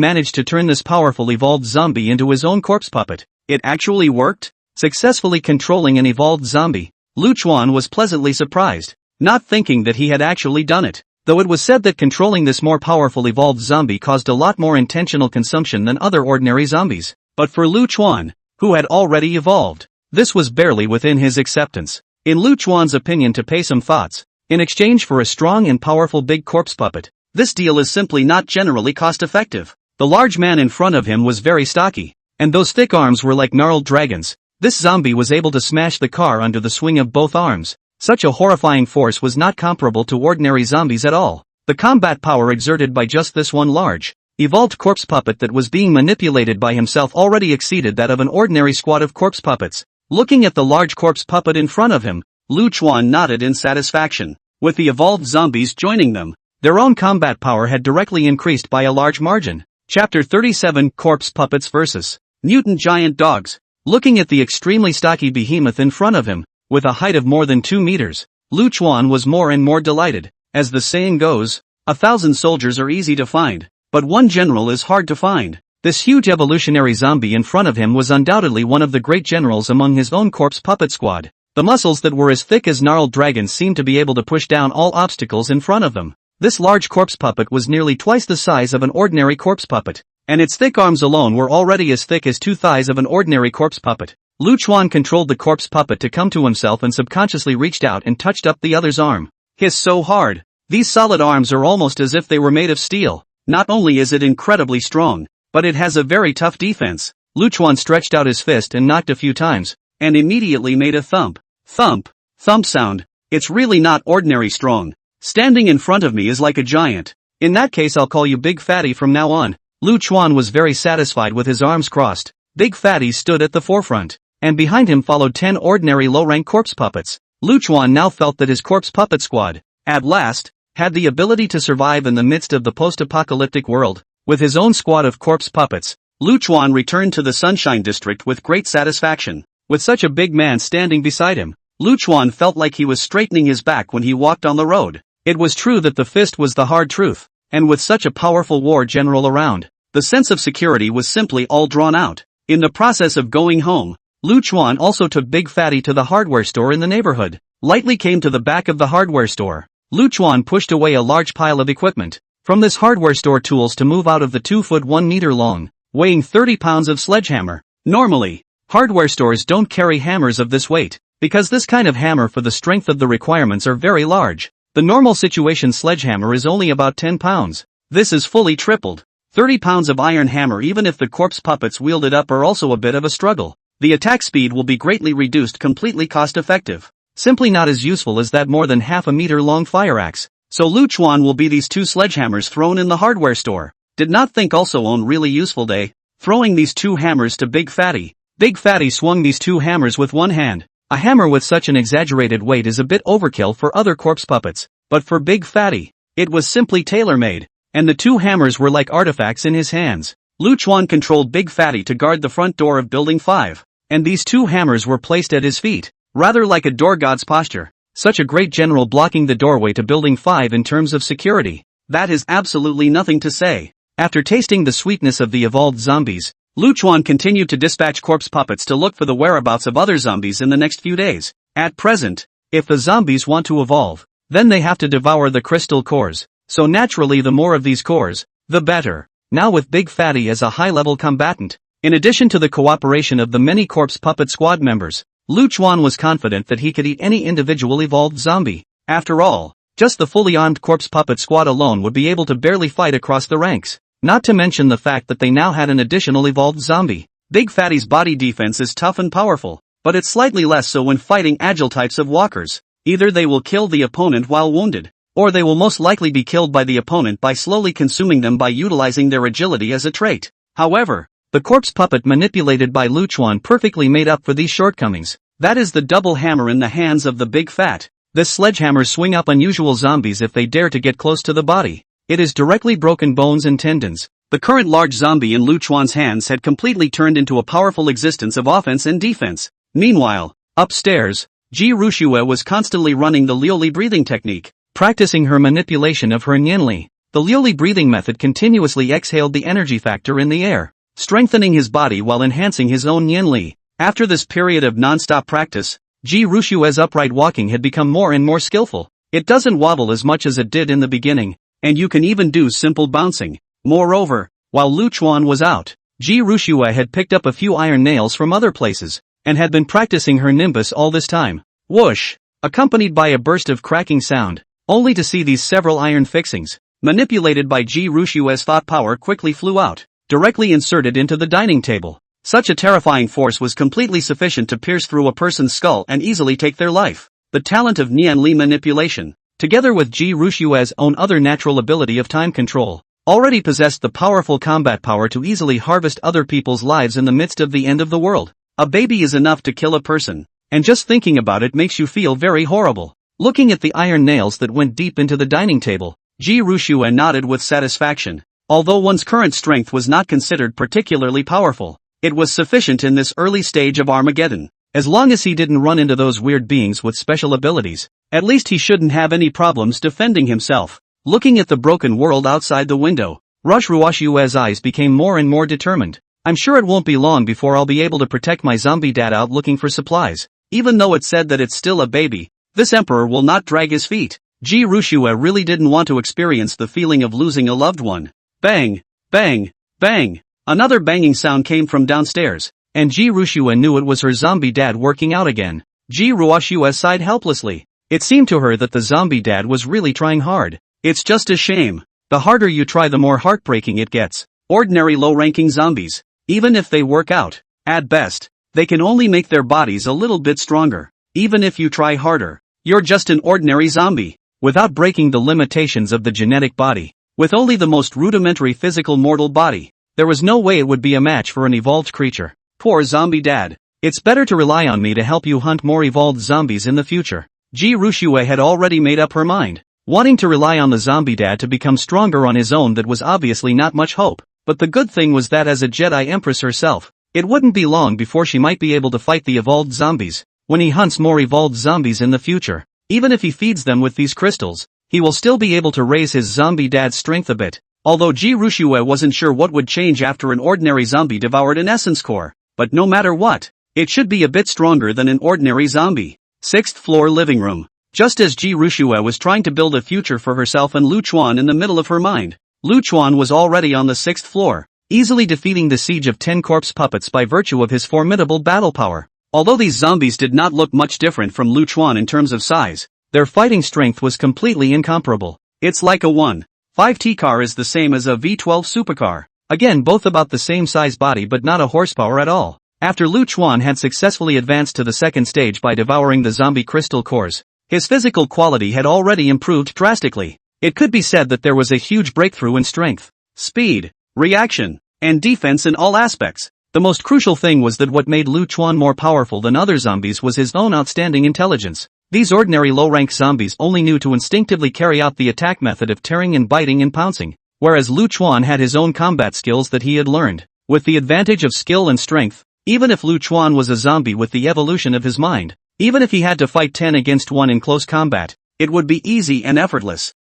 managed to turn this powerful evolved zombie into his own corpse puppet. It actually worked? Successfully controlling an evolved zombie, Lu Chuan was pleasantly surprised, not thinking that he had actually done it. Though it was said that controlling this more powerful evolved zombie caused a lot more intentional consumption than other ordinary zombies, but for Lu Chuan, who had already evolved, this was barely within his acceptance. In Lu Chuan's opinion, to pay some thoughts, in exchange for a strong and powerful big corpse puppet, this deal is simply not generally cost-effective. The large man in front of him was very stocky, and those thick arms were like gnarled dragons. This zombie was able to smash the car under the swing of both arms. Such a horrifying force was not comparable to ordinary zombies at all. The combat power exerted by just this one large, evolved corpse puppet that was being manipulated by himself already exceeded that of an ordinary squad of corpse puppets. Looking at the large corpse puppet in front of him, Lu Chuan nodded in satisfaction. With the evolved zombies joining them, their own combat power had directly increased by a large margin. Chapter 37: Corpse Puppets vs. Mutant Giant Dogs. Looking at the extremely stocky behemoth in front of him, with a height of more than 2 meters, Lu Chuan was more and more delighted. As the saying goes, 1,000 soldiers are easy to find, but one general is hard to find. This huge evolutionary zombie in front of him was undoubtedly one of the great generals among his own corpse puppet squad. The muscles that were as thick as gnarled dragons seemed to be able to push down all obstacles in front of them. This large corpse puppet was nearly twice the size of an ordinary corpse puppet. and its thick arms alone were already as thick as two thighs of an ordinary corpse puppet. Lu Chuan controlled the corpse puppet to come to himself and subconsciously reached out and touched up the other's arm. Hiss so hard. These solid arms are almost as if they were made of steel. Not only is it incredibly strong, but it has a very tough defense. Lu Chuan stretched out his fist and knocked a few times, and immediately made a thump sound. It's really not ordinary strong. Standing in front of me is like a giant. In that case I'll call you Big Fatty from now on. Lu Chuan was very satisfied with his arms crossed. Big Fatty stood at the forefront, and behind him followed 10 ordinary low-rank corpse puppets. Lu Chuan now felt that his corpse puppet squad, at last, had the ability to survive in the midst of the post-apocalyptic world. With his own squad of corpse puppets, Lu Chuan returned to the Sunshine District with great satisfaction. With such a big man standing beside him, Lu Chuan felt like he was straightening his back when he walked on the road. It was true that the fist was the hard truth, and with such a powerful war general around, the sense of security was simply all drawn out. In the process of going home, Lu Chuan also took Big Fatty to the hardware store in the neighborhood. Lightly came to the back of the hardware store. Lu Chuan pushed away a large pile of equipment from this hardware store, tools to move out of the 2 foot 1 meter long, weighing 30 pounds of sledgehammer. Normally, hardware stores don't carry hammers of this weight, because this kind of hammer for the strength of the requirements are very large. The normal situation sledgehammer is only about 10 pounds. This is fully tripled. 30 pounds of iron hammer, even if the corpse puppets wield it up, are also a bit of a struggle. The attack speed will be greatly reduced, completely cost effective. Simply not as useful as that more than half a meter long fire axe. So Lu Chuan will be these 2 sledgehammers thrown in the hardware store. Did not think also own really useful day. Throwing these 2 hammers to Big Fatty. Big Fatty swung these 2 hammers with one hand. A hammer with such an exaggerated weight is a bit overkill for other corpse puppets, but for Big Fatty, it was simply tailor-made. And the 2 hammers were like artifacts in his hands. Lu Chuan controlled Big Fatty to guard the front door of Building 5, and these 2 hammers were placed at his feet, rather like a door god's posture. Such a great general blocking the doorway to Building 5 in terms of security. That is absolutely nothing to say. After tasting the sweetness of the evolved zombies, Lu Chuan continued to dispatch corpse puppets to look for the whereabouts of other zombies in the next few days. At present, if the zombies want to evolve, then they have to devour the crystal cores. So naturally the more of these cores, the better. Now with Big Fatty as a high-level combatant, in addition to the cooperation of the many corpse puppet squad members, Lu Chuan was confident that he could eat any individual evolved zombie. After all, just the fully armed corpse puppet squad alone would be able to barely fight across the ranks. Not to mention the fact that they now had an additional evolved zombie. Big Fatty's body defense is tough and powerful, but it's slightly less so when fighting agile types of walkers. Either they will kill the opponent while wounded, or they will most likely be killed by the opponent by slowly consuming them by utilizing their agility as a trait. However, the corpse puppet manipulated by Lu Chuan perfectly made up for these shortcomings. That is the double hammer in the hands of the Big Fat. This sledgehammer swing up unusual zombies if they dare to get close to the body. It has directly broken bones and tendons. The current large zombie in Lu Chuan's hands had completely turned into a powerful existence of offense and defense. Meanwhile, upstairs, Ji Rushue was constantly running the Liuli breathing technique, practicing her manipulation of her Nianli. The Liuli breathing method continuously exhaled the energy factor in the air, strengthening his body while enhancing his own Nianli. After this period of non-stop practice, Ji Rushue's upright walking had become more and more skillful. It doesn't wobble as much as it did in the beginning, and you can even do simple bouncing. Moreover, while Lu Chuan was out, Ji Rushue had picked up a few iron nails from other places, and had been practicing her nimbus all this time. Whoosh! Accompanied by a burst of cracking sound, only to see these several iron fixings, manipulated by Ji Rushue's thought power, quickly flew out, directly inserted into the dining table. Such a terrifying force was completely sufficient to pierce through a person's skull and easily take their life. The talent of Nianli manipulation, together with Ji Rushue's own other natural ability of time control, already possessed the powerful combat power to easily harvest other people's lives in the midst of the end of the world. A baby is enough to kill a person, and just thinking about it makes you feel very horrible. Looking at the iron nails that went deep into the dining table, Ji Rushue nodded with satisfaction. Although one's current strength was not considered particularly powerful, it was sufficient in this early stage of Armageddon. As long as he didn't run into those weird beings with special abilities, at least he shouldn't have any problems defending himself. Looking at the broken world outside the window, Rushue's eyes became more and more determined. I'm sure it won't be long before I'll be able to protect my zombie dad out looking for supplies. Even though it said that it's still a baby, this emperor will not drag his feet. Ji Rushue really didn't want to experience the feeling of losing a loved one. Bang! Bang! Bang! Another banging sound came from downstairs, and Ji Rushua knew it was her zombie dad working out again. Ji Rushua sighed helplessly. It seemed to her that the zombie dad was really trying hard. It's just a shame. The harder you try, the more heartbreaking it gets. Ordinary low-ranking zombies, even if they work out, at best, they can only make their bodies a little bit stronger. Even if you try harder, you're just an ordinary zombie, without breaking the limitations of the genetic body. With only the most rudimentary physical mortal body, there was no way it would be a match for an evolved creature. Poor zombie dad. It's better to rely on me to help you hunt more evolved zombies in the future. Ji Rushua had already made up her mind. Wanting to rely on the zombie dad to become stronger on his own, that was obviously not much hope. But the good thing was that as a Jedi Empress herself, it wouldn't be long before she might be able to fight the evolved zombies. When he hunts more evolved zombies in the future, even if he feeds them with these crystals, he will still be able to raise his zombie dad's strength a bit. Although Ji Rushua wasn't sure what would change after an ordinary zombie devoured an essence core, but no matter what, it should be a bit stronger than an ordinary zombie. 6th floor living room. Just as Ji Rushua was trying to build a future for herself and Lu Chuan in the middle of her mind, Lu Chuan was already on the 6th floor, easily defeating the siege of 10 corpse puppets by virtue of his formidable battle power. Although these zombies did not look much different from Lu Chuan in terms of size, their fighting strength was completely incomparable. It's like a 1.5T car is the same as a V12 supercar. Again, both about the same size body but not a horsepower at all. After Lu Chuan had successfully advanced to the second stage by devouring the zombie crystal cores, his physical quality had already improved drastically. It could be said that there was a huge breakthrough in strength, speed, reaction, and defense in all aspects. The most crucial thing was that what made Lu Chuan more powerful than other zombies was his own outstanding intelligence. These ordinary low-rank zombies only knew to instinctively carry out the attack method of tearing and biting and pouncing, whereas Lu Chuan had his own combat skills that he had learned. With the advantage of skill and strength, even if Lu Chuan was a zombie with the evolution of his mind, even if he had to fight 10 against 1 in close combat, it would be easy and effortless.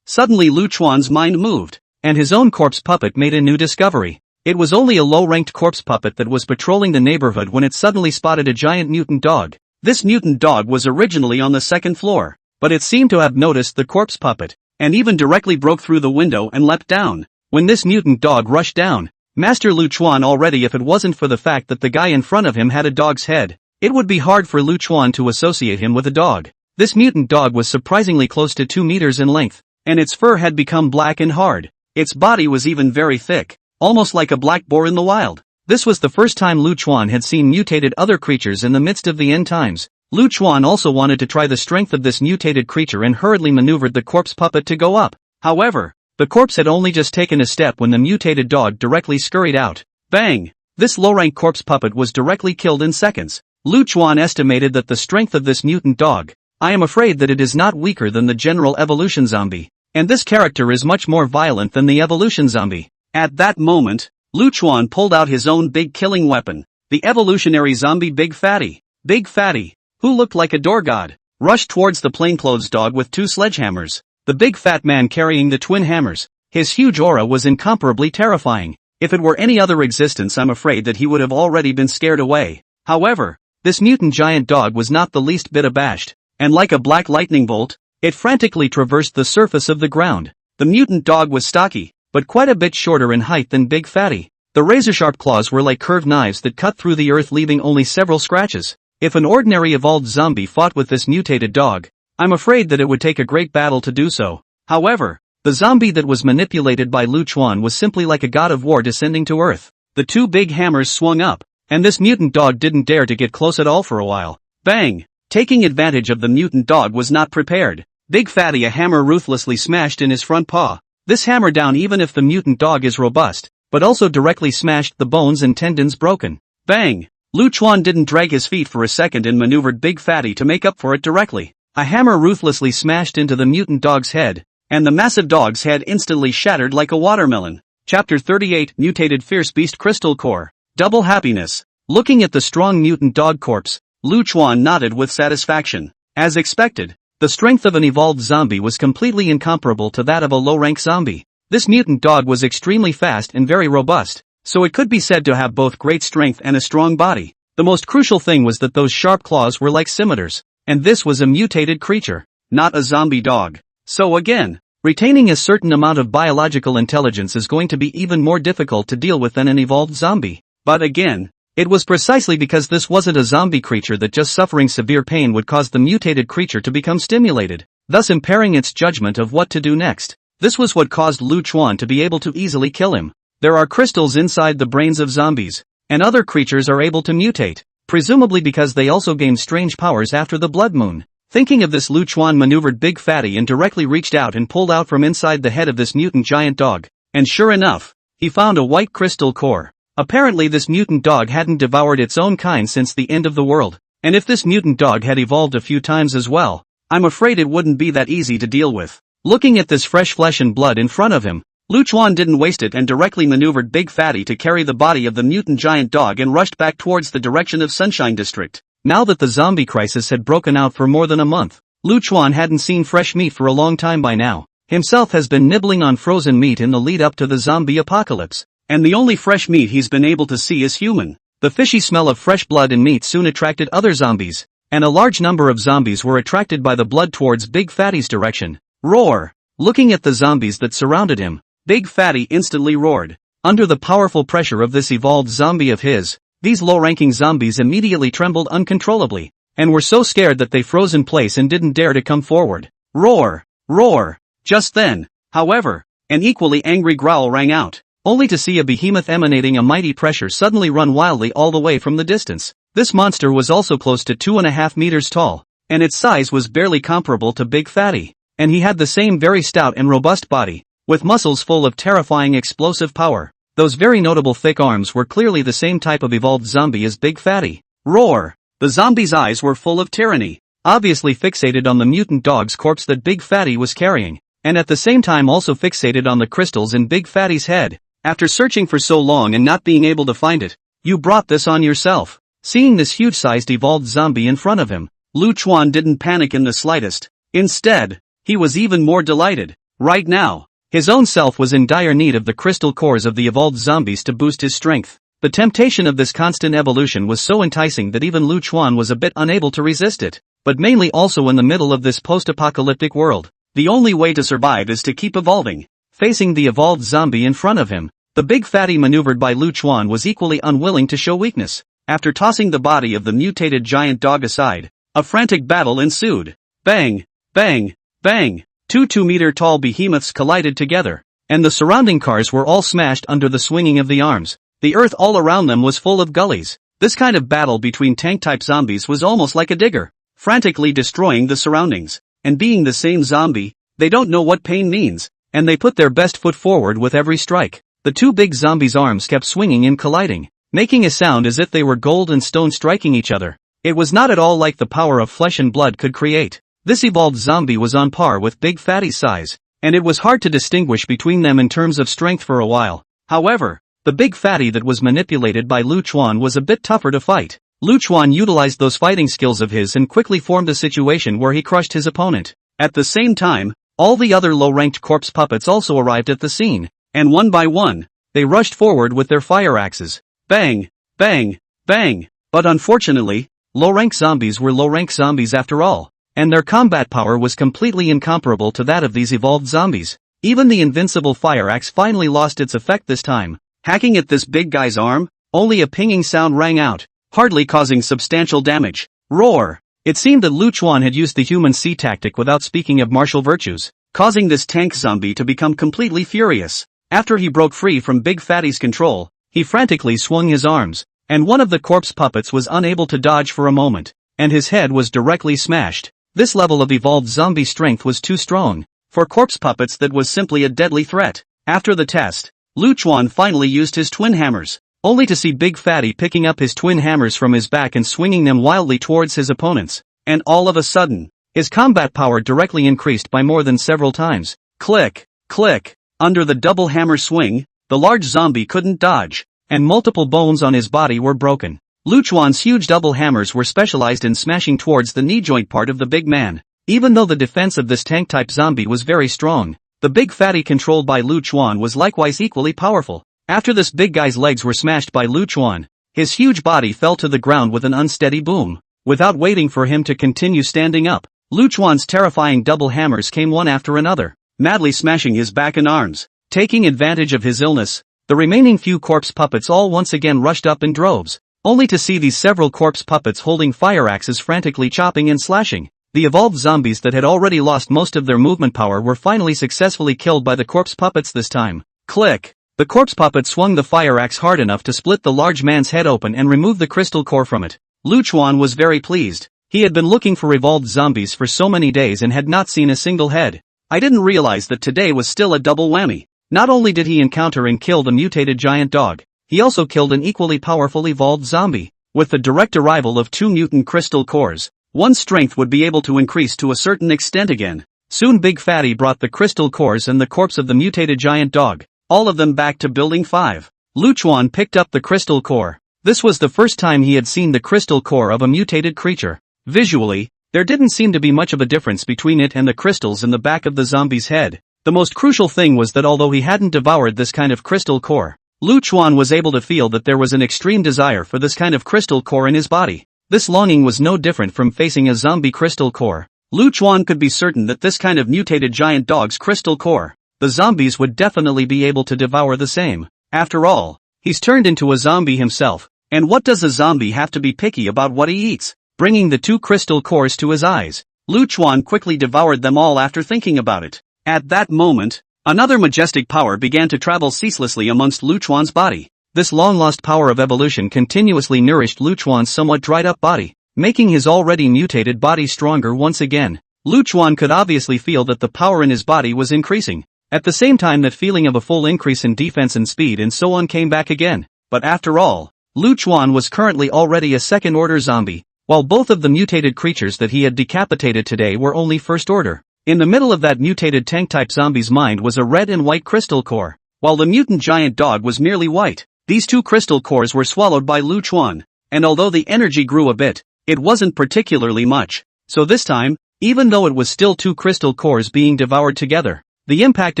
Suddenly Lu Chuan's mind moved, and his own corpse puppet made a new discovery. It was only a low-ranked corpse puppet that was patrolling the neighborhood when it suddenly spotted a giant mutant dog. This mutant dog was originally on the 2nd floor, but it seemed to have noticed the corpse puppet, and even directly broke through the window and leapt down. When this mutant dog rushed down, Master Lu Chuan already, if it wasn't for the fact that the guy in front of him had a dog's head, it would be hard for Lu Chuan to associate him with a dog. This mutant dog was surprisingly close to 2 meters in length, and its fur had become black and hard. Its body was even very thick, almost like a black boar in the wild. This was the first time Lu Chuan had seen mutated other creatures in the midst of the end times. Lu Chuan also wanted to try the strength of this mutated creature and hurriedly maneuvered the corpse puppet to go up. However, the corpse had only just taken a step when the mutated dog directly scurried out. Bang! This low-rank corpse puppet was directly killed in seconds. Lu Chuan estimated that the strength of this mutant dog, I am afraid that it is not weaker than the general evolution zombie, and this character is much more violent than the evolution zombie. At that moment, Lu Chuan pulled out his own big killing weapon, the evolutionary zombie Big Fatty. Big Fatty, who looked like a door god, rushed towards the plainclothes dog with 2 sledgehammers, the big fat man carrying the twin hammers. His huge aura was incomparably terrifying. If it were any other existence, I'm afraid that he would have already been scared away. However, this mutant giant dog was not the least bit abashed, and like a black lightning bolt, it frantically traversed the surface of the ground. The mutant dog was stocky, but quite a bit shorter in height than Big Fatty. The razor-sharp claws were like curved knives that cut through the earth, leaving only several scratches. If an ordinary evolved zombie fought with this mutated dog, I'm afraid that it would take a great battle to do so. However, the zombie that was manipulated by Lu Chuan was simply like a god of war descending to earth. The 2 big hammers swung up, and this mutant dog didn't dare to get close at all for a while. Bang! Taking advantage of the mutant dog was not prepared. Big Fatty a hammer ruthlessly smashed in his front paw. This hammer down even if the mutant dog is robust, but also directly smashed the bones and tendons broken. Bang! Lu Chuan didn't drag his feet for a second and maneuvered Big Fatty to make up for it directly. A hammer ruthlessly smashed into the mutant dog's head, and the massive dog's head instantly shattered like a watermelon. Chapter 38 Mutated Fierce Beast Crystal Core. Double happiness. Looking at the strong mutant dog corpse, Lu Chuan nodded with satisfaction. As expected, the strength of an evolved zombie was completely incomparable to that of a low-rank zombie. This mutant dog was extremely fast and very robust, so it could be said to have both great strength and a strong body. The most crucial thing was that those sharp claws were like scimitars, and this was a mutated creature, not a zombie dog. So again, Retaining a certain amount of biological intelligence is going to be even more difficult to deal with than an evolved zombie. But again, it was precisely because this wasn't a zombie creature that just suffering severe pain would cause the mutated creature to become stimulated, thus impairing its judgment of what to do next. This was what caused Lu Chuan to be able to easily kill him. There are crystals inside the brains of zombies, and other creatures are able to mutate, presumably because they also gain strange powers after the blood moon. Thinking of this, Lu Chuan maneuvered Big Fatty and directly reached out and pulled out from inside the head of this mutant giant dog, and sure enough, he found a white crystal core. Apparently this mutant dog hadn't devoured its own kind since the end of the world, and if this mutant dog had evolved a few times as well, I'm afraid it wouldn't be that easy to deal with. Looking at this fresh flesh and blood in front of him, Lu Chuan didn't waste it and directly maneuvered Big Fatty to carry the body of the mutant giant dog and rushed back towards the direction of Sunshine District. Now that the zombie crisis had broken out for more than a month, Lu Chuan hadn't seen fresh meat for a long time by now. Himself has been nibbling on frozen meat in the lead up to the zombie apocalypse, and the only fresh meat he's been able to see is human. The fishy smell of fresh blood and meat soon attracted other zombies, and a large number of zombies were attracted by the blood towards Big Fatty's direction. Roar! Looking at the zombies that surrounded him, Big Fatty instantly roared. Under the powerful pressure of this evolved zombie of his, these low-ranking zombies immediately trembled uncontrollably, and were so scared that they froze in place and didn't dare to come forward. Roar! Roar! Just then, however, an equally angry growl rang out, only to see a behemoth emanating a mighty pressure suddenly run wildly all the way from the distance. This monster was also close to 2.5 meters tall, and its size was barely comparable to Big Fatty, and he had the same very stout and robust body, with muscles full of terrifying explosive power. Those very notable thick arms were clearly the same type of evolved zombie as Big Fatty. Roar! The zombie's eyes were full of tyranny, obviously fixated on the mutant dog's corpse that Big Fatty was carrying, and at the same time also fixated on the crystals in Big Fatty's head. After searching for so long and not being able to find it, you brought this on yourself. Seeing this huge-sized evolved zombie in front of him, Lu Chuan didn't panic in the slightest. Instead, he was even more delighted. Right now, his own self was in dire need of the crystal cores of the evolved zombies to boost his strength. The temptation of this constant evolution was so enticing that even Lu Chuan was a bit unable to resist it. But mainly also in the middle of this post-apocalyptic world, the only way to survive is to keep evolving. Facing the evolved zombie in front of him, the Big Fatty maneuvered by Lu Chuan was equally unwilling to show weakness. After tossing the body of the mutated giant dog aside, a frantic battle ensued. Bang! Bang! Bang! Two 2-meter-tall behemoths collided together, and the surrounding cars were all smashed under the swinging of the arms. The earth all around them was full of gullies. This kind of battle between tank-type zombies was almost like a digger, frantically destroying the surroundings. And being the same zombie, they don't know what pain means, and they put their best foot forward with every strike. The two big zombies' arms kept swinging and colliding, making a sound as if they were gold and stone striking each other. It was not at all like the power of flesh and blood could create. This evolved zombie was on par with Big Fatty's size, and it was hard to distinguish between them in terms of strength for a while. However, the Big Fatty that was manipulated by Lu Chuan was a bit tougher to fight. Lu Chuan utilized those fighting skills of his and quickly formed a situation where he crushed his opponent. At the same time, all the other low-ranked corpse puppets also arrived at the scene, and one by one, they rushed forward with their fire axes. Bang! Bang! Bang! But unfortunately, low-rank zombies were low-rank zombies after all, and their combat power was completely incomparable to that of these evolved zombies. Even the invincible fire axe finally lost its effect this time. Hacking at this big guy's arm, only a pinging sound rang out, hardly causing substantial damage. Roar! It seemed that Lu Chuan had used the human C tactic without speaking of martial virtues, causing this tank zombie to become completely furious. After he broke free from Big Fatty's control, he frantically swung his arms, and one of the corpse puppets was unable to dodge for a moment, and his head was directly smashed. This level of evolved zombie strength was too strong. For corpse puppets, that was simply a deadly threat. After the test, Lu Chuan finally used his twin hammers, only to see Big Fatty picking up his twin hammers from his back and swinging them wildly towards his opponents. And all of a sudden, his combat power directly increased by more than several times. Click! Click! Under the double hammer swing, the large zombie couldn't dodge, and multiple bones on his body were broken. Lu Chuan's huge double hammers were specialized in smashing towards the knee joint part of the big man. Even though the defense of this tank-type zombie was very strong, the Big Fatty controlled by Lu Chuan was likewise equally powerful. After this big guy's legs were smashed by Lu Chuan, his huge body fell to the ground with an unsteady boom. Without waiting for him to continue standing up, Lu Chuan's terrifying double hammers came one after another. madly smashing his back and arms. Taking advantage of his illness, the remaining few corpse puppets all once again rushed up in droves, only to see these several corpse puppets holding fire axes frantically chopping and slashing. The evolved zombies that had already lost most of their movement power were finally successfully killed by the corpse puppets this time. Click! The corpse puppet swung the fire axe hard enough to split the large man's head open and remove the crystal core from it. Lu Chuan was very pleased. He had been looking for evolved zombies for so many days and had not seen a single head. I didn't realize that today was still a double whammy. Not only did he encounter and kill the mutated giant dog, he also killed an equally powerful evolved zombie. With the direct arrival of 2 mutant crystal cores, one's strength would be able to increase to a certain extent again. Soon Big Fatty brought the crystal cores and the corpse of the mutated giant dog, all of them back to Building 5. Lu Chuan picked up the crystal core. This was the first time he had seen the crystal core of a mutated creature. Visually, there didn't seem to be much of a difference between it and the crystals in the back of the zombie's head. The most crucial thing was that although he hadn't devoured this kind of crystal core, Lu Chuan was able to feel that there was an extreme desire for this kind of crystal core in his body. This longing was no different from facing a zombie crystal core. Lu Chuan could be certain that this kind of mutated giant dog's crystal core, the zombies would definitely be able to devour the same. After all, he's turned into a zombie himself, and what does a zombie have to be picky about what he eats? Bringing the 2 crystal cores to his eyes, Lu Chuan quickly devoured them all after thinking about it. At that moment, another majestic power began to travel ceaselessly amongst Lu Chuan's body. This long-lost power of evolution continuously nourished Lu Chuan's somewhat dried-up body, making his already mutated body stronger once again. Lu Chuan could obviously feel that the power in his body was increasing. At the same time, that feeling of a full increase in defense and speed and so on came back again. But after all, Lu Chuan was currently already a second-order zombie, while both of the mutated creatures that he had decapitated today were only first-order. In the middle of that mutated tank-type zombie's mind was a red and white crystal core, while the mutant giant dog was merely white. These 2 crystal cores were swallowed by Lu Chuan, and although the energy grew a bit, it wasn't particularly much. So this time, even though it was still 2 crystal cores being devoured together, the impact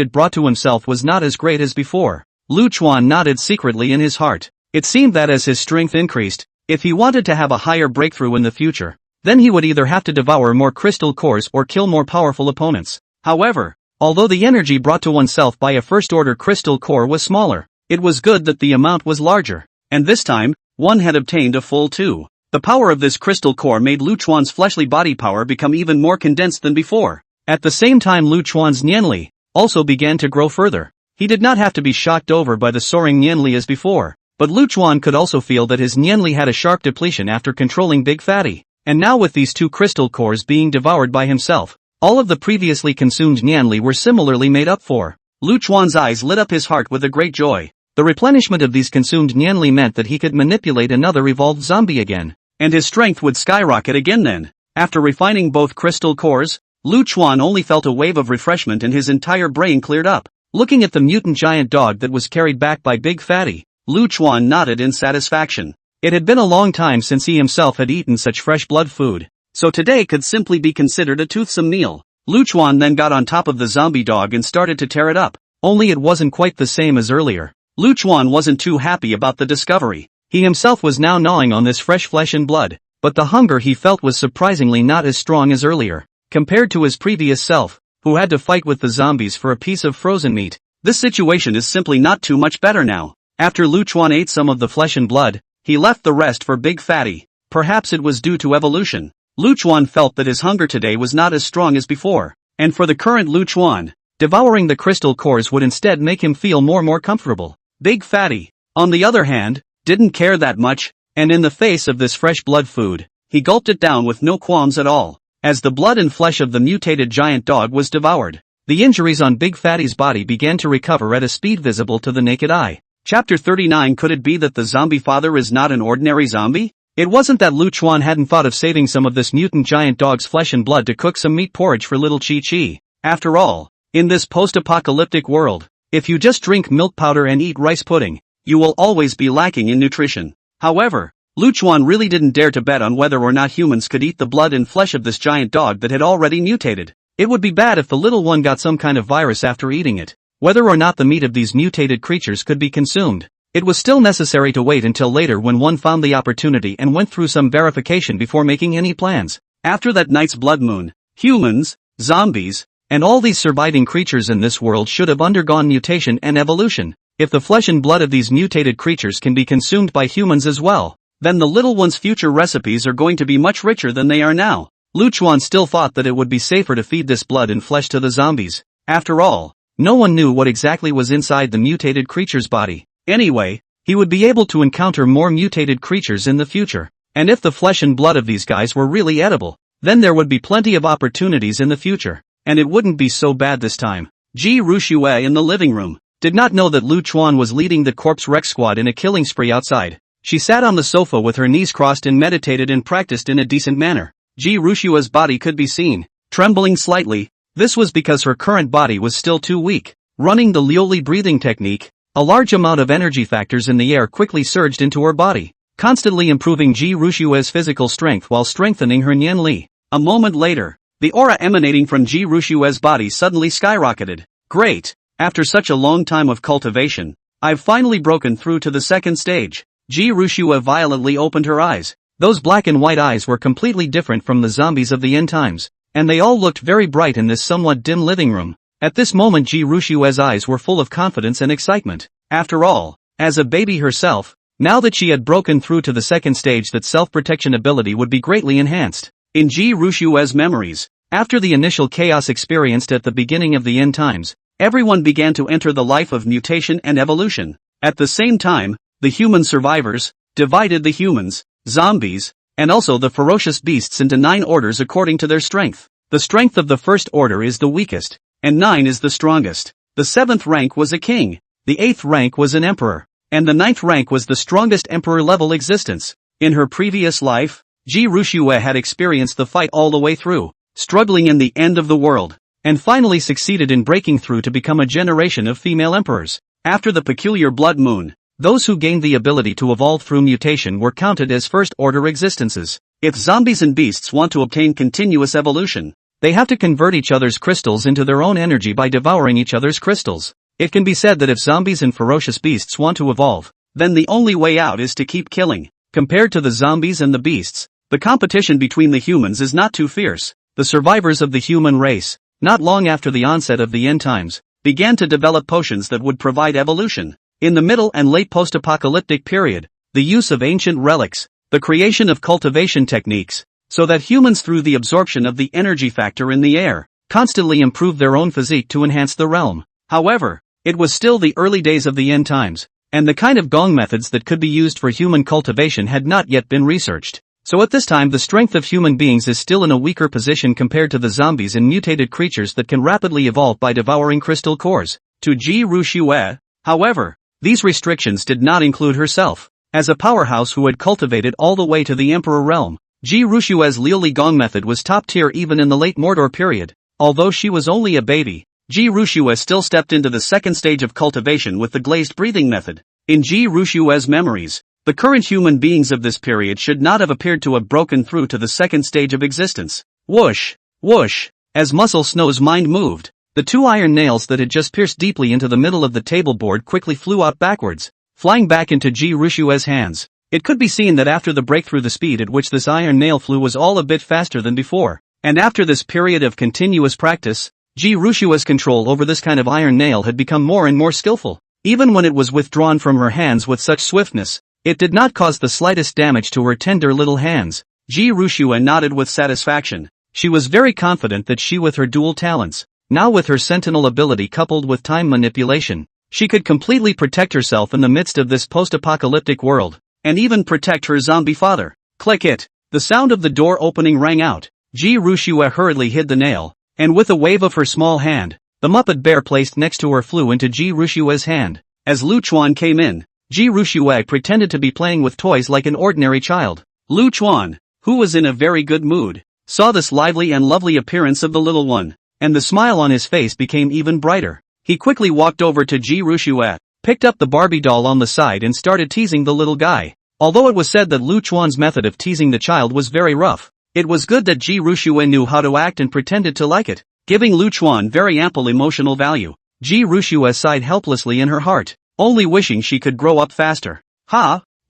it brought to himself was not as great as before. Lu Chuan nodded secretly in his heart. It seemed that as his strength increased, if he wanted to have a higher breakthrough in the future, then he would either have to devour more crystal cores or kill more powerful opponents. However, although the energy brought to oneself by a first-order crystal core was smaller, it was good that the amount was larger. And this time, one had obtained a full 2. The power of this crystal core made Lu Chuan's fleshly body power become even more condensed than before. At the same time, Lu Chuan's Nianli also began to grow further. He did not have to be shocked over by the soaring Nianli as before, but Lu Chuan could also feel that his Nianli had a sharp depletion after controlling Big Fatty. And now with these 2 crystal cores being devoured by himself, all of the previously consumed Nianli were similarly made up for. Lu Chuan's eyes lit up his heart with a great joy. The replenishment of these consumed Nianli meant that he could manipulate another evolved zombie again, and his strength would skyrocket again then. After refining both crystal cores, Lu Chuan only felt a wave of refreshment and his entire brain cleared up. Looking at the mutant giant dog that was carried back by Big Fatty, Lu Chuan nodded in satisfaction. It had been a long time since he himself had eaten such fresh blood food, so today could simply be considered a toothsome meal. Lu Chuan then got on top of the zombie dog and started to tear it up, only it wasn't quite the same as earlier. Lu Chuan wasn't too happy about the discovery. He himself was now gnawing on this fresh flesh and blood, but the hunger he felt was surprisingly not as strong as earlier. Compared to his previous self, who had to fight with the zombies for a piece of frozen meat, this situation is simply not too much better now. After Lu Chuan ate some of the flesh and blood, he left the rest for Big Fatty. Perhaps it was due to evolution. Lu Chuan felt that his hunger today was not as strong as before, and for the current Lu Chuan, devouring the crystal cores would instead make him feel more comfortable. Big Fatty, on the other hand, didn't care that much, and in the face of this fresh blood food, he gulped it down with no qualms at all. As the blood and flesh of the mutated giant dog was devoured, the injuries on Big Fatty's body began to recover at a speed visible to the naked eye. Chapter 39. Could it be that the zombie father is not an ordinary zombie? It wasn't that Lu Chuan hadn't thought of saving some of this mutant giant dog's flesh and blood to cook some meat porridge for little Chi Chi. After all, in this post-apocalyptic world, if you just drink milk powder and eat rice pudding, you will always be lacking in nutrition. However, Lu Chuan really didn't dare to bet on whether or not humans could eat the blood and flesh of this giant dog that had already mutated. It would be bad if the little one got some kind of virus after eating it. Whether or not the meat of these mutated creatures could be consumed, it was still necessary to wait until later when one found the opportunity and went through some verification before making any plans. After that night's blood moon, humans, zombies, And all these surviving creatures in this world should have undergone mutation and evolution. If the flesh and blood of these mutated creatures can be consumed by humans as well, then the little one's future recipes are going to be much richer than they are now. Lu Chuan still thought that it would be safer to feed this blood and flesh to the zombies. After all, no one knew what exactly was inside the mutated creature's body. Anyway, he would be able to encounter more mutated creatures in the future. And if the flesh and blood of these guys were really edible, then there would be plenty of opportunities in the future. And it wouldn't be so bad this time. Ji Ruxue in the living room did not know that Lu Chuan was leading the corpse wreck squad in a killing spree outside. She sat on the sofa with her knees crossed and meditated and practiced in a decent manner. Ji Ruxue's body could be seen trembling slightly. This was because her current body was still too weak. Running the Lioli breathing technique, a large amount of energy factors in the air quickly surged into her body, constantly improving Ji Ruxue's physical strength while strengthening her Nian Li. A moment later, the aura emanating from Ji Ruxue's body suddenly skyrocketed. Great! After such a long time of cultivation, I've finally broken through to the second stage. Ji Ruxue violently opened her eyes. Those black and white eyes were completely different from the zombies of the end times, and they all looked very bright in this somewhat dim living room. At this moment Ji Ruxue's eyes were full of confidence and excitement. After all, as a baby herself, now that she had broken through to the second stage, that self-protection ability would be greatly enhanced. In Ji Ruxue's memories, after the initial chaos experienced at the beginning of the end times, everyone began to enter the life of mutation and evolution. At the same time, the human survivors divided the humans, zombies, and also the ferocious beasts into 9 orders according to their strength. The strength of the first order is the weakest, and 9 is the strongest. The 7th rank was a king, the 8th rank was an emperor, and the 9th rank was the strongest emperor-level existence. In her previous life, Ji Ruxue had experienced the fight all the way through, struggling in the end of the world, and finally succeeded in breaking through to become a generation of female emperors. After the peculiar blood moon, those who gained the ability to evolve through mutation were counted as first-order existences. If zombies and beasts want to obtain continuous evolution, they have to convert each other's crystals into their own energy by devouring each other's crystals. It can be said that if zombies and ferocious beasts want to evolve, then the only way out is to keep killing. Compared to the zombies and the beasts, the competition between the humans is not too fierce. The survivors of the human race, not long after the onset of the end times, began to develop potions that would provide evolution. In the middle and late post-apocalyptic period, the use of ancient relics, the creation of cultivation techniques, so that humans through the absorption of the energy factor in the air, constantly improved their own physique to enhance the realm. However, it was still the early days of the end times, and the kind of gong methods that could be used for human cultivation had not yet been researched. So at this time the strength of human beings is still in a weaker position compared to the zombies and mutated creatures that can rapidly evolve by devouring crystal cores. To Ji Ruxue, however, these restrictions did not include herself. As a powerhouse who had cultivated all the way to the emperor realm, Ji Ruxue's Liuli Gong method was top tier even in the late Mordor period. Although she was only a baby, Ji Ruxue still stepped into the second stage of cultivation with the glazed breathing method. In Ji Ruxue's memories, the current human beings of this period should not have appeared to have broken through to the second stage of existence. Whoosh! Whoosh! As Muscle Snow's mind moved, the 2 iron nails that had just pierced deeply into the middle of the table board quickly flew out backwards, flying back into Ji Ruxue's hands. It could be seen that after the breakthrough the speed at which this iron nail flew was all a bit faster than before, and after this period of continuous practice, Ji Ruxue's control over this kind of iron nail had become more and more skillful. Even when it was withdrawn from her hands with such swiftness, it did not cause the slightest damage to her tender little hands. Ji Ruxue nodded with satisfaction. She was very confident that she, with her dual talents, now with her sentinel ability coupled with time manipulation, she could completely protect herself in the midst of this post-apocalyptic world, and even protect her zombie father. Click it! The sound of the door opening rang out. Ji Ruxue hurriedly hid the nail, and with a wave of her small hand, the Muppet bear placed next to her flew into Ji Ruxue's hand. As Lu Chuan came in, Ji Ruxue pretended to be playing with toys like an ordinary child. Lu Chuan, who was in a very good mood, saw this lively and lovely appearance of the little one, and the smile on his face became even brighter. He quickly walked over to Ji Ruxue, picked up the Barbie doll on the side and started teasing the little guy. Although it was said that Lu Chuan's method of teasing the child was very rough, it was good that Ji Ruxue knew how to act and pretended to like it, giving Lu Chuan very ample emotional value. Ji Ruxue sighed helplessly in her heart, only wishing she could grow up faster.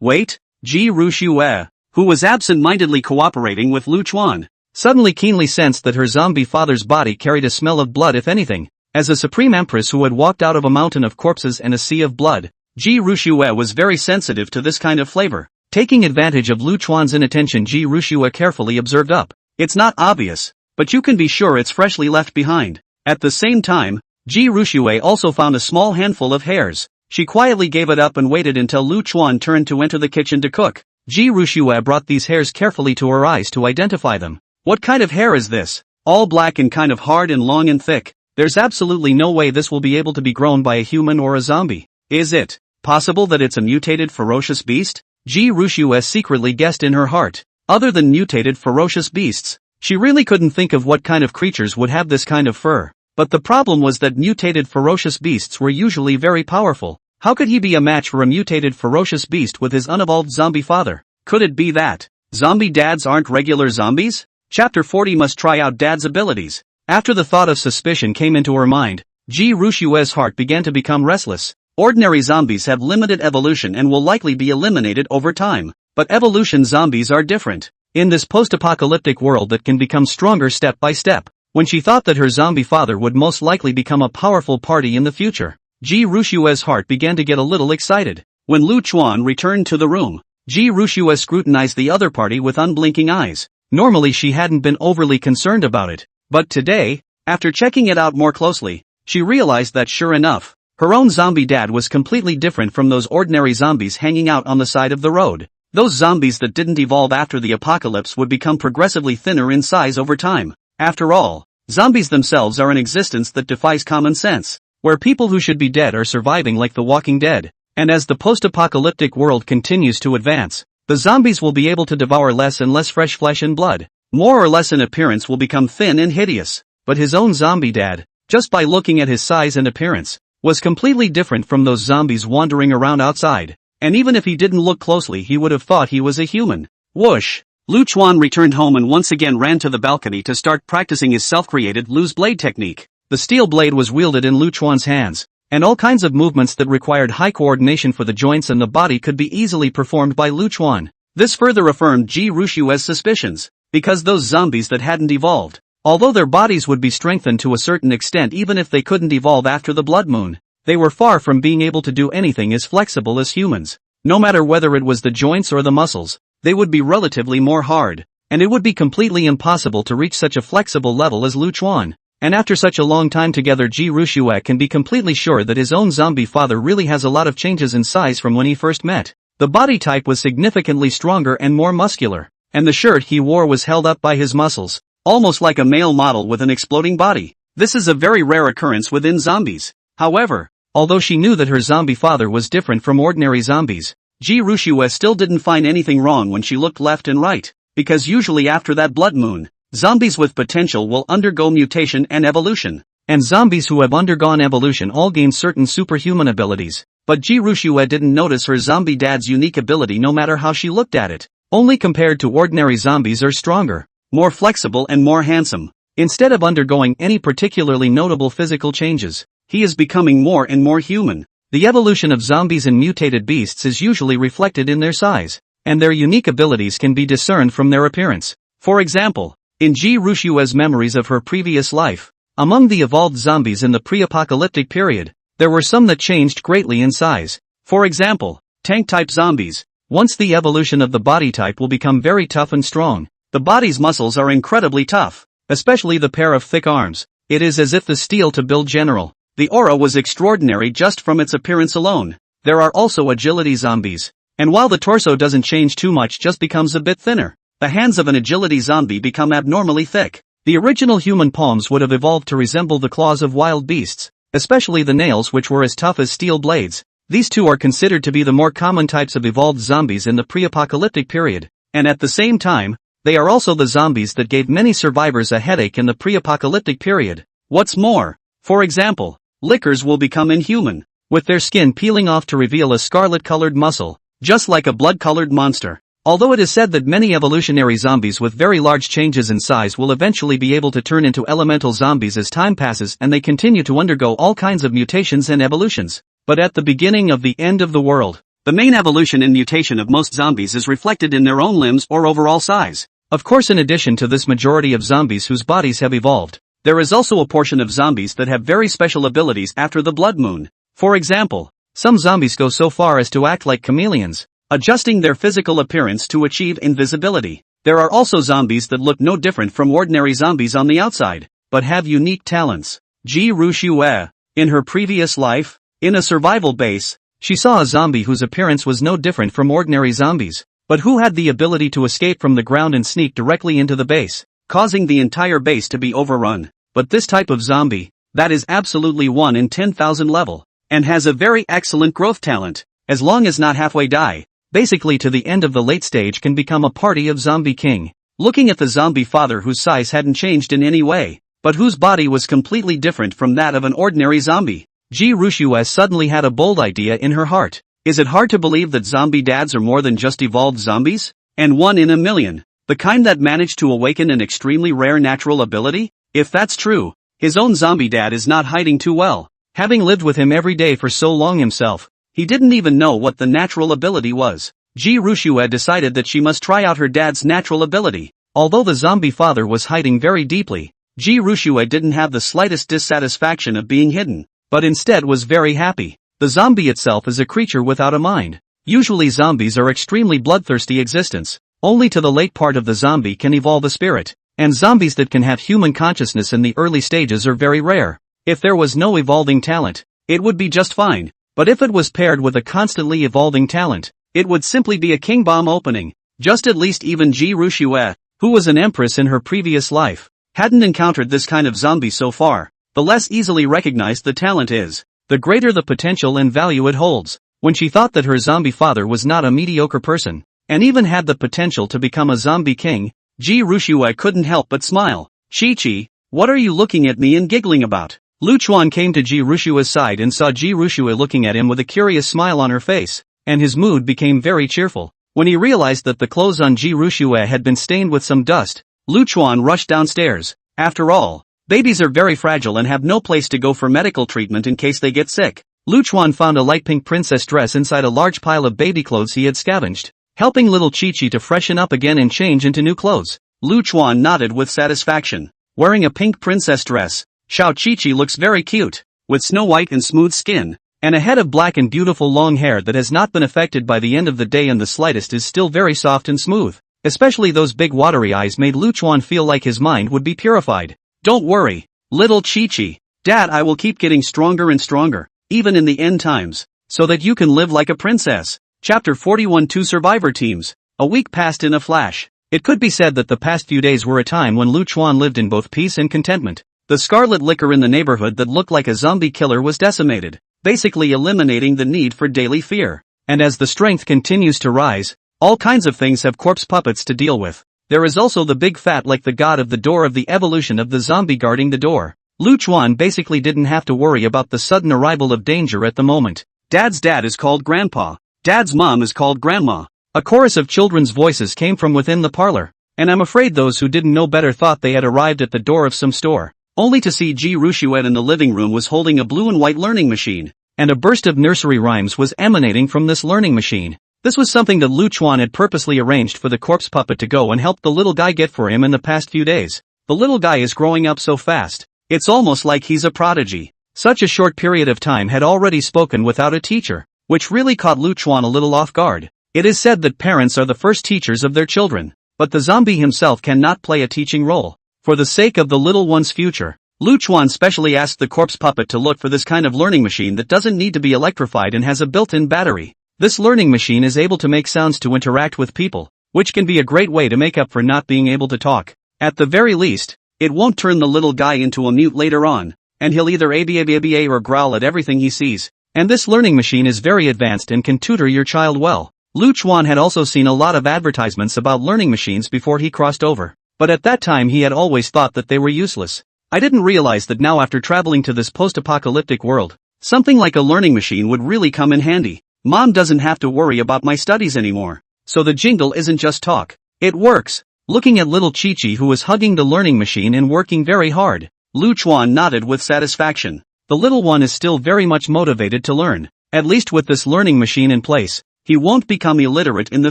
Wait, Ji Ruxue, who was absent-mindedly cooperating with Lu Chuan, suddenly keenly sensed that her zombie father's body carried a smell of blood if anything. As a supreme empress who had walked out of a mountain of corpses and a sea of blood, Ji Rushue was very sensitive to this kind of flavor. Taking advantage of Lu Chuan's inattention, Ji Rushue carefully observed up. It's not obvious, but you can be sure it's freshly left behind. At the same time, Ji Rushue also found a small handful of hairs. She quietly gave it up and waited until Lu Chuan turned to enter the kitchen to cook. Ji Rushue brought these hairs carefully to her eyes to identify them. What kind of hair is this? All black and kind of hard and long and thick. There's absolutely no way this will be able to be grown by a human or a zombie. Is it possible that it's a mutated ferocious beast? Ji Rushue secretly guessed in her heart. Other than mutated ferocious beasts, she really couldn't think of what kind of creatures would have this kind of fur. But the problem was that mutated ferocious beasts were usually very powerful. How could he be a match for a mutated ferocious beast with his unevolved zombie father? Could it be that zombie dads aren't regular zombies? Chapter 40 must try out dad's abilities. After the thought of suspicion came into her mind, Ji Rushue's heart began to become restless. Ordinary zombies have limited evolution and will likely be eliminated over time. But evolution zombies are different. In this post-apocalyptic world that can become stronger step by step, when she thought that her zombie father would most likely become a powerful party in the future, Ji Rushue's heart began to get a little excited. When Lu Chuan returned to the room, Ji Rushue scrutinized the other party with unblinking eyes. Normally she hadn't been overly concerned about it, but today, after checking it out more closely, she realized that sure enough, her own zombie dad was completely different from those ordinary zombies hanging out on the side of the road. Those zombies that didn't evolve after the apocalypse would become progressively thinner in size over time. After all, zombies themselves are an existence that defies common sense, where people who should be dead are surviving like the Walking Dead. And as the post-apocalyptic world continues to advance, the zombies will be able to devour less and less fresh flesh and blood. More or less in appearance will become thin and hideous. But his own zombie dad, just by looking at his size and appearance, was completely different from those zombies wandering around outside. And even if he didn't look closely, he would have thought he was a human. Whoosh! Lu Chuan returned home and once again ran to the balcony to start practicing his self-created Lu's blade technique. The steel blade was wielded in Lu Chuan's hands, and all kinds of movements that required high coordination for the joints and the body could be easily performed by Lu Chuan. This further affirmed Ji Rushue's suspicions, because those zombies that hadn't evolved, although their bodies would be strengthened to a certain extent even if they couldn't evolve after the blood moon, they were far from being able to do anything as flexible as humans. No matter whether it was the joints or the muscles, they would be relatively more hard, and it would be completely impossible to reach such a flexible level as Lu Chuan. And after such a long time together, Ji Rushue can be completely sure that his own zombie father really has a lot of changes in size from when he first met. The body type was significantly stronger and more muscular, and the shirt he wore was held up by his muscles, almost like a male model with an exploding body. This is a very rare occurrence within zombies. However, although she knew that her zombie father was different from ordinary zombies, Ji Rushue still didn't find anything wrong when she looked left and right, because usually after that blood moon, zombies with potential will undergo mutation and evolution, and zombies who have undergone evolution all gain certain superhuman abilities. But Ji Rushue didn't notice her zombie dad's unique ability no matter how she looked at it. Only compared to ordinary zombies are stronger, more flexible and more handsome. Instead of undergoing any particularly notable physical changes, he is becoming more and more human. The evolution of zombies and mutated beasts is usually reflected in their size, and their unique abilities can be discerned from their appearance. For example, in Ji Rushue's memories of her previous life, among the evolved zombies in the pre-apocalyptic period, there were some that changed greatly in size. For example, tank-type zombies. Once the evolution of the body type will become very tough and strong. The body's muscles are incredibly tough, especially the pair of thick arms. It is as if the steel to build general. The aura was extraordinary just from its appearance alone. There are also agility zombies, and while the torso doesn't change too much, just becomes a bit thinner, the hands of an agility zombie become abnormally thick. The original human palms would have evolved to resemble the claws of wild beasts, especially the nails, which were as tough as steel blades. These two are considered to be the more common types of evolved zombies in the pre-apocalyptic period, and at the same time, they are also the zombies that gave many survivors a headache in the pre-apocalyptic period. What's more, for example, lickers will become inhuman, with their skin peeling off to reveal a scarlet-colored muscle, just like a blood-colored monster. Although it is said that many evolutionary zombies with very large changes in size will eventually be able to turn into elemental zombies as time passes and they continue to undergo all kinds of mutations and evolutions. But at the beginning of the end of the world, the main evolution and mutation of most zombies is reflected in their own limbs or overall size. Of course, in addition to this majority of zombies whose bodies have evolved, there is also a portion of zombies that have very special abilities after the blood moon. For example, some zombies go so far as to act like chameleons, adjusting their physical appearance to achieve invisibility. There are also zombies that look no different from ordinary zombies on the outside, but have unique talents. Ji Rushue. In her previous life, in a survival base, she saw a zombie whose appearance was no different from ordinary zombies, but who had the ability to escape from the ground and sneak directly into the base, causing the entire base to be overrun. But this type of zombie, that is absolutely 1 in 10,000 level, and has a very excellent growth talent, as long as not halfway die, basically to the end of the late stage, can become a party of zombie king. Looking at the zombie father whose size hadn't changed in any way, but whose body was completely different from that of an ordinary zombie, Ji Rushue suddenly had a bold idea in her heart. Is it hard to believe that zombie dads are more than just evolved zombies? And 1 in a million, the kind that managed to awaken an extremely rare natural ability? If that's true, his own zombie dad is not hiding too well. Having lived with him every day for so long himself, he didn't even know what the natural ability was. Ji Rushue decided that she must try out her dad's natural ability. Although the zombie father was hiding very deeply, Ji Rushue didn't have the slightest dissatisfaction of being hidden, but instead was very happy. The zombie itself is a creature without a mind. Usually zombies are extremely bloodthirsty existence. Only to the late part of the zombie can evolve a spirit. And zombies that can have human consciousness in the early stages are very rare. If there was no evolving talent, it would be just fine. But if it was paired with a constantly evolving talent, it would simply be a king bomb opening. Just at least even Ji Rushue, who was an empress in her previous life, hadn't encountered this kind of zombie so far. The less easily recognized the talent is, the greater the potential and value it holds. When she thought that her zombie father was not a mediocre person, and even had the potential to become a zombie king, Ji Rushue couldn't help but smile. Chi-Chi, what are you looking at me and giggling about? Lu Chuan came to Ji Rushue's side and saw Ji Rushue looking at him with a curious smile on her face, and his mood became very cheerful. When he realized that the clothes on Ji Rushue had been stained with some dust, Lu Chuan rushed downstairs. After all, babies are very fragile and have no place to go for medical treatment in case they get sick. Lu Chuan found a light pink princess dress inside a large pile of baby clothes he had scavenged, helping little Chi-Chi to freshen up again and change into new clothes. Lu Chuan nodded with satisfaction. Wearing a pink princess dress, Xiao Chi-Chi looks very cute, with snow white and smooth skin, and a head of black and beautiful long hair that has not been affected by the end of the day and the slightest is still very soft and smooth. Especially those big watery eyes made Lu Chuan feel like his mind would be purified. Don't worry, little Chi-Chi. Dad, I will keep getting stronger and stronger, even in the end times, so that you can live like a princess. Chapter 41. 2 Survivor Teams. A week passed in a flash. It could be said that the past few days were a time when Lu Chuan lived in both peace and contentment. The scarlet liquor in the neighborhood that looked like a zombie killer was decimated, basically eliminating the need for daily fear. And as the strength continues to rise, all kinds of things have corpse puppets to deal with. There is also the big fat like the god of the door of the evolution of the zombie guarding the door. Lu Chuan basically didn't have to worry about the sudden arrival of danger at the moment. Dad's dad is called Grandpa. Dad's mom is called Grandma. A chorus of children's voices came from within the parlor, and I'm afraid those who didn't know better thought they had arrived at the door of some store, only to see Ji Rushue in the living room was holding a blue and white learning machine, and a burst of nursery rhymes was emanating from this learning machine. This was something that Lu Chuan had purposely arranged for the corpse puppet to go and help the little guy get for him in the past few days. The little guy is growing up so fast, it's almost like he's a prodigy. Such a short period of time had already spoken without a teacher, which really caught Lu Chuan a little off guard. It is said that parents are the first teachers of their children, but the zombie himself cannot play a teaching role. For the sake of the little one's future, Lu Chuan specially asked the corpse puppet to look for this kind of learning machine that doesn't need to be electrified and has a built-in battery. This learning machine is able to make sounds to interact with people, which can be a great way to make up for not being able to talk. At the very least, it won't turn the little guy into a mute later on, and he'll either aba or growl at everything he sees. And this learning machine is very advanced and can tutor your child well. Lu Chuan had also seen a lot of advertisements about learning machines before he crossed over, but at that time he had always thought that they were useless. I didn't realize that now after traveling to this post-apocalyptic world, something like a learning machine would really come in handy. Mom doesn't have to worry about my studies anymore. So the jingle isn't just talk. It works. Looking at little Chi-Chi who was hugging the learning machine and working very hard, Lu Chuan nodded with satisfaction. The little one is still very much motivated to learn. At least with this learning machine in place, he won't become illiterate in the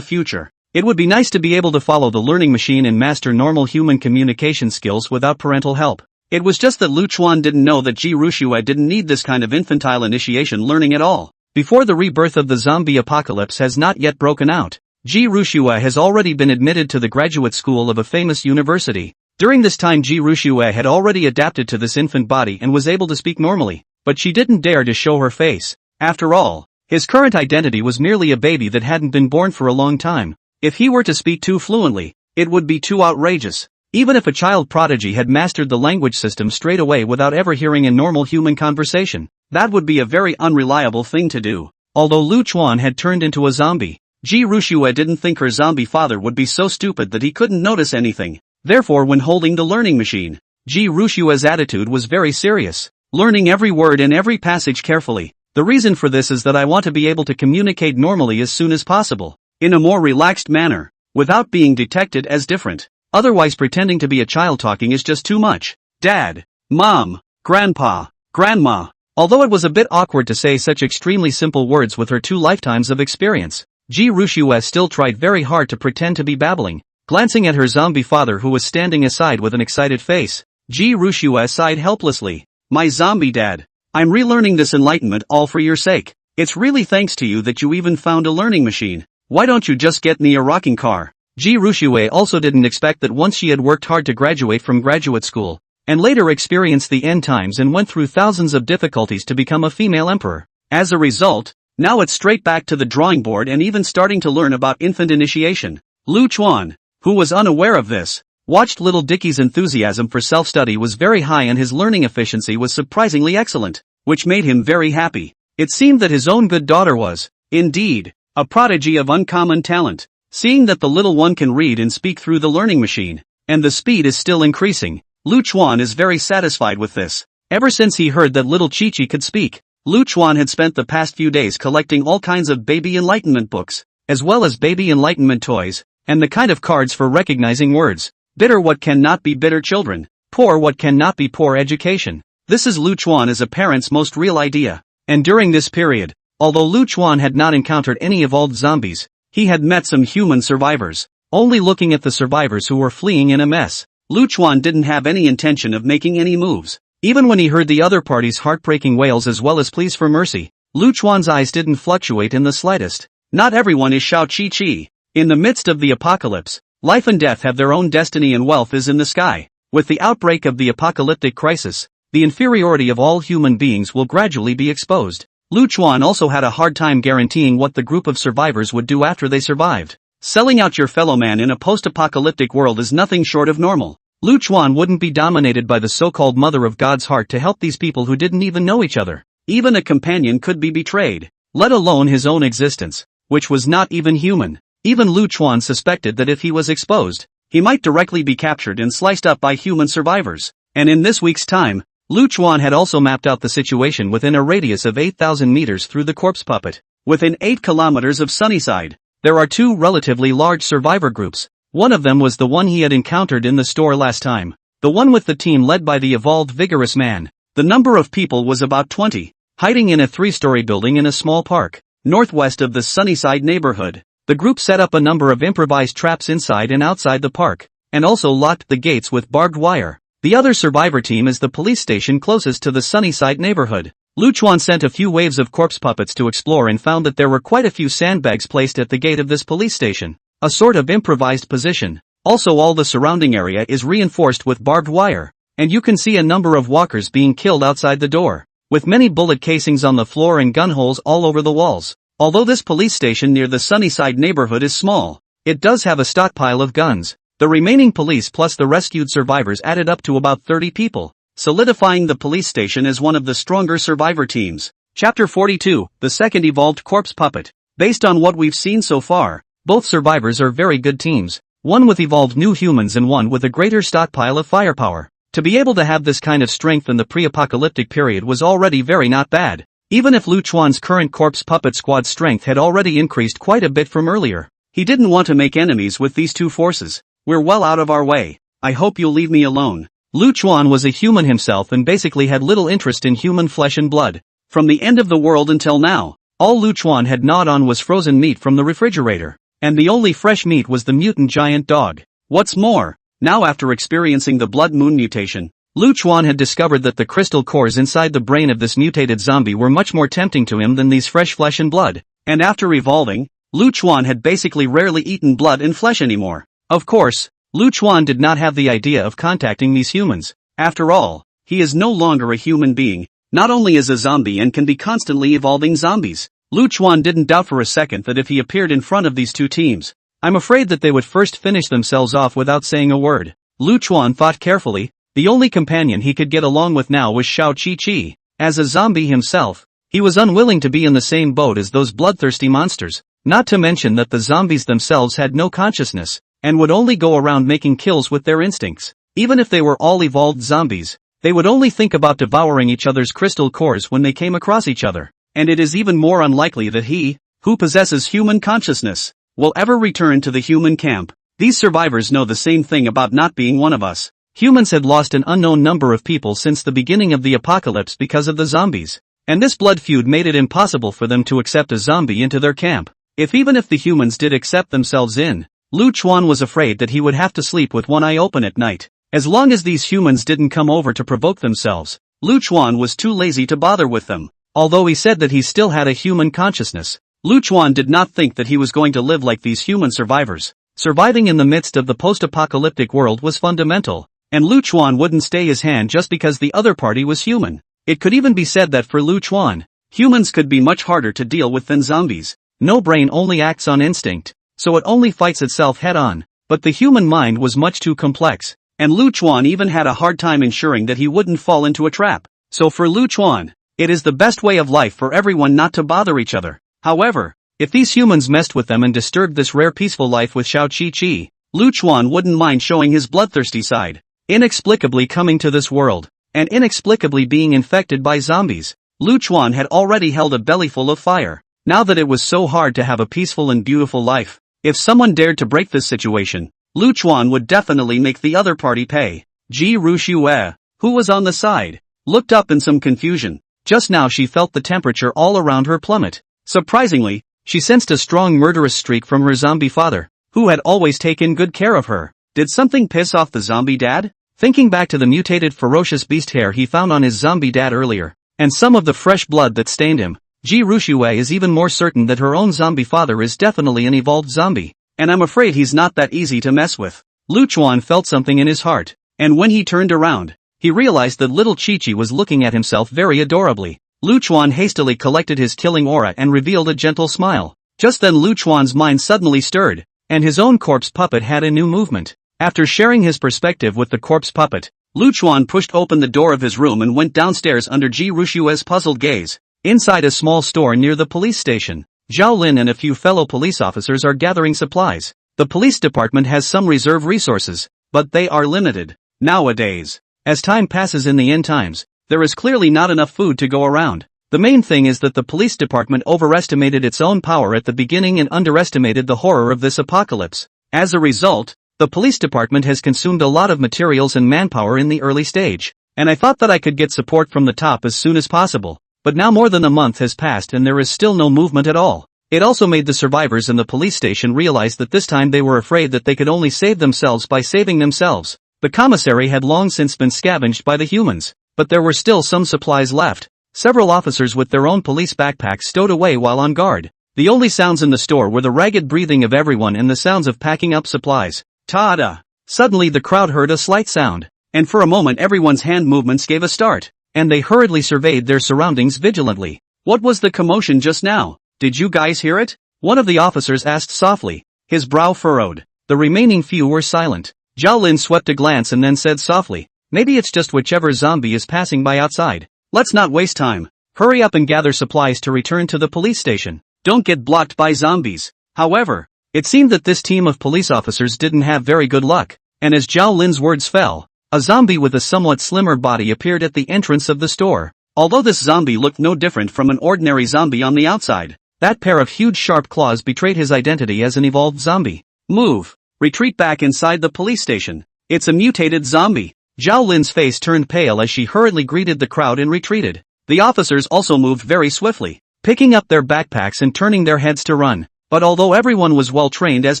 future. It would be nice to be able to follow the learning machine and master normal human communication skills without parental help. It was just that Lu Chuan didn't know that Ji Rushue didn't need this kind of infantile initiation learning at all. Before the rebirth of the zombie apocalypse has not yet broken out, Ji Rushue has already been admitted to the graduate school of a famous university. During this time Ji Rushue had already adapted to this infant body and was able to speak normally, but she didn't dare to show her face. After all, his current identity was merely a baby that hadn't been born for a long time. If he were to speak too fluently, it would be too outrageous. Even if a child prodigy had mastered the language system straight away without ever hearing a normal human conversation, that would be a very unreliable thing to do. Although Lu Chuan had turned into a zombie, Ji Rushue didn't think her zombie father would be so stupid that he couldn't notice anything. Therefore, when holding the learning machine, Ji Rushue's attitude was very serious, learning every word and every passage carefully. The reason for this is that I want to be able to communicate normally as soon as possible, in a more relaxed manner, without being detected as different. Otherwise pretending to be a child talking is just too much. Dad, Mom, Grandpa, Grandma. Although it was a bit awkward to say such extremely simple words with her 2 lifetimes of experience, Ji Rushue still tried very hard to pretend to be babbling, glancing at her zombie father who was standing aside with an excited face. Ji Rushue sighed helplessly. My zombie dad, I'm relearning this enlightenment all for your sake. It's really thanks to you that you even found a learning machine. Why don't you just get me a rocking car? Ji Rushue also didn't expect that once she had worked hard to graduate from graduate school, and later experienced the end times and went through thousands of difficulties to become a female emperor. As a result, now it's straight back to the drawing board and even starting to learn about infant initiation. Lu Chuan, who was unaware of this, watched little Dickie's enthusiasm for self-study was very high and his learning efficiency was surprisingly excellent, which made him very happy. It seemed that his own good daughter was, indeed, a prodigy of uncommon talent. Seeing that the little one can read and speak through the learning machine, and the speed is still increasing, Lu Chuan is very satisfied with this. Ever since he heard that little Chi-Chi could speak, Lu Chuan had spent the past few days collecting all kinds of baby enlightenment books, as well as baby enlightenment toys, and the kind of cards for recognizing words. Bitter what cannot be bitter children, poor what cannot be poor education. This is Lu Chuan as a parent's most real idea. And during this period, although Lu Chuan had not encountered any evolved zombies, he had met some human survivors. Only looking at the survivors who were fleeing in a mess, Lu Chuan didn't have any intention of making any moves. Even when he heard the other party's heartbreaking wails as well as pleas for mercy, Lu Chuan's eyes didn't fluctuate in the slightest. Not everyone is Shao Chi-Chi. In the midst of the apocalypse, life and death have their own destiny and wealth is in the sky. With the outbreak of the apocalyptic crisis, the inferiority of all human beings will gradually be exposed. Lu Chuan also had a hard time guaranteeing what the group of survivors would do after they survived. Selling out your fellow man in a post-apocalyptic world is nothing short of normal. Lu Chuan wouldn't be dominated by the so-called mother of God's heart to help these people who didn't even know each other. Even a companion could be betrayed, let alone his own existence, which was not even human. Even Lu Chuan suspected that if he was exposed, he might directly be captured and sliced up by human survivors. And in this week's time, Lu Chuan had also mapped out the situation within a radius of 8,000 meters through the corpse puppet. Within 8 kilometers of Sunnyside, there are 2 relatively large survivor groups. One of them was the one he had encountered in the store last time, the one with the team led by the evolved vigorous man. The number of people was about 20, hiding in a 3-story building in a small park, northwest of the Sunnyside neighborhood. The group set up a number of improvised traps inside and outside the park, and also locked the gates with barbed wire. The other survivor team is the police station closest to the Sunnyside neighborhood. Lu Chuan sent a few waves of corpse puppets to explore and found that there were quite a few sandbags placed at the gate of this police station, a sort of improvised position. Also all the surrounding area is reinforced with barbed wire, and you can see a number of walkers being killed outside the door, with many bullet casings on the floor and gun holes all over the walls. Although this police station near the Sunnyside neighborhood is small, it does have a stockpile of guns. The remaining police plus the rescued survivors added up to about 30 people, solidifying the police station as one of the stronger survivor teams. Chapter 42, The Second Evolved Corpse Puppet. Based on what we've seen so far, both survivors are very good teams, one with evolved new humans and one with a greater stockpile of firepower. To be able to have this kind of strength in the pre-apocalyptic period was already very not bad, even if Lu Chuan's current corpse puppet squad strength had already increased quite a bit from earlier. He didn't want to make enemies with these 2 forces. We're well out of our way. I hope you'll leave me alone. Lu Chuan was a human himself and basically had little interest in human flesh and blood. From the end of the world until now, all Lu Chuan had gnawed on was frozen meat from the refrigerator. and the only fresh meat was the mutant giant dog. What's more, now after experiencing the blood moon mutation, Lu Chuan had discovered that the crystal cores inside the brain of this mutated zombie were much more tempting to him than these fresh flesh and blood, and after evolving, Lu Chuan had basically rarely eaten blood and flesh anymore. Of course, Lu Chuan did not have the idea of contacting these humans. After all, he is no longer a human being, not only is a zombie and can be constantly evolving zombies. Lu Chuan didn't doubt for a second that if he appeared in front of these two teams, I'm afraid that they would first finish themselves off without saying a word. Lu Chuan thought carefully. The only companion he could get along with now was Xiao Qi. As a zombie himself, he was unwilling to be in the same boat as those bloodthirsty monsters, not to mention that the zombies themselves had no consciousness, and would only go around making kills with their instincts. Even if they were all evolved zombies, they would only think about devouring each other's crystal cores when they came across each other, and it is even more unlikely that he, who possesses human consciousness, will ever return to the human camp. These survivors know the same thing about not being one of us. Humans had lost an unknown number of people since the beginning of the apocalypse because of the zombies, and this blood feud made it impossible for them to accept a zombie into their camp. Even if the humans did accept themselves in, Lu Chuan was afraid that he would have to sleep with one eye open at night. As long as these humans didn't come over to provoke themselves, Lu Chuan was too lazy to bother with them. Although he said that he still had a human consciousness, Lu Chuan did not think that he was going to live like these human survivors. Surviving in the midst of the post-apocalyptic world was fundamental, and Lu Chuan wouldn't stay his hand just because the other party was human. It could even be said that for Lu Chuan, humans could be much harder to deal with than zombies. No brain only acts on instinct, so it only fights itself head-on. But the human mind was much too complex, and Lu Chuan even had a hard time ensuring that he wouldn't fall into a trap. So for Lu Chuan, it is the best way of life for everyone not to bother each other. However, if these humans messed with them and disturbed this rare peaceful life with Xiao Qi, Lu Chuan wouldn't mind showing his bloodthirsty side. Inexplicably coming to this world, and inexplicably being infected by zombies, Lu Chuan had already held a bellyful of fire. Now that it was so hard to have a peaceful and beautiful life, if someone dared to break this situation, Lu Chuan would definitely make the other party pay. Ji Ruxue, who was on the side, looked up in some confusion. Just now she felt the temperature all around her plummet. Surprisingly, she sensed a strong murderous streak from her zombie father, who had always taken good care of her. Did something piss off the zombie dad? Thinking back to the mutated ferocious beast hair he found on his zombie dad earlier, and some of the fresh blood that stained him, Ji Ruxue is even more certain that her own zombie father is definitely an evolved zombie, and I'm afraid he's not that easy to mess with. Lu Chuan felt something in his heart, and when he turned around, he realized that little Chi-Chi was looking at himself very adorably. Lu Chuan hastily collected his killing aura and revealed a gentle smile. Just then Lu Chuan's mind suddenly stirred, and his own corpse puppet had a new movement. After sharing his perspective with the corpse puppet, Lu Chuan pushed open the door of his room and went downstairs under Ji Ruxue's puzzled gaze. Inside a small store near the police station, Zhao Lin and a few fellow police officers are gathering supplies. The police department has some reserve resources, but they are limited. Nowadays, as time passes in the end times, there is clearly not enough food to go around. The main thing is that the police department overestimated its own power at the beginning and underestimated the horror of this apocalypse. As a result, the police department has consumed a lot of materials and manpower in the early stage, and I thought that I could get support from the top as soon as possible, but now more than a month has passed and there is still no movement at all. It also made the survivors in the police station realize that this time they were afraid that they could only save themselves by saving themselves. The commissary had long since been scavenged by the humans, but there were still some supplies left. Several officers with their own police backpacks stowed away while on guard. The only sounds in the store were the ragged breathing of everyone and the sounds of packing up supplies. Ta-da! Suddenly the crowd heard a slight sound, and for a moment everyone's hand movements gave a start, and they hurriedly surveyed their surroundings vigilantly. What was the commotion just now? Did you guys hear it? One of the officers asked softly, his brow furrowed. The remaining few were silent. Zhao Lin swept a glance and then said softly, maybe it's just whichever zombie is passing by outside. Let's not waste time. Hurry up and gather supplies to return to the police station. Don't get blocked by zombies. However, it seemed that this team of police officers didn't have very good luck, and as Zhao Lin's words fell, a zombie with a somewhat slimmer body appeared at the entrance of the store. Although this zombie looked no different from an ordinary zombie on the outside, that pair of huge sharp claws betrayed his identity as an evolved zombie. Move! Retreat back inside the police station. It's a mutated zombie. Zhao Lin's face turned pale as she hurriedly greeted the crowd and retreated. The officers also moved very swiftly, picking up their backpacks and turning their heads to run. But although everyone was well trained as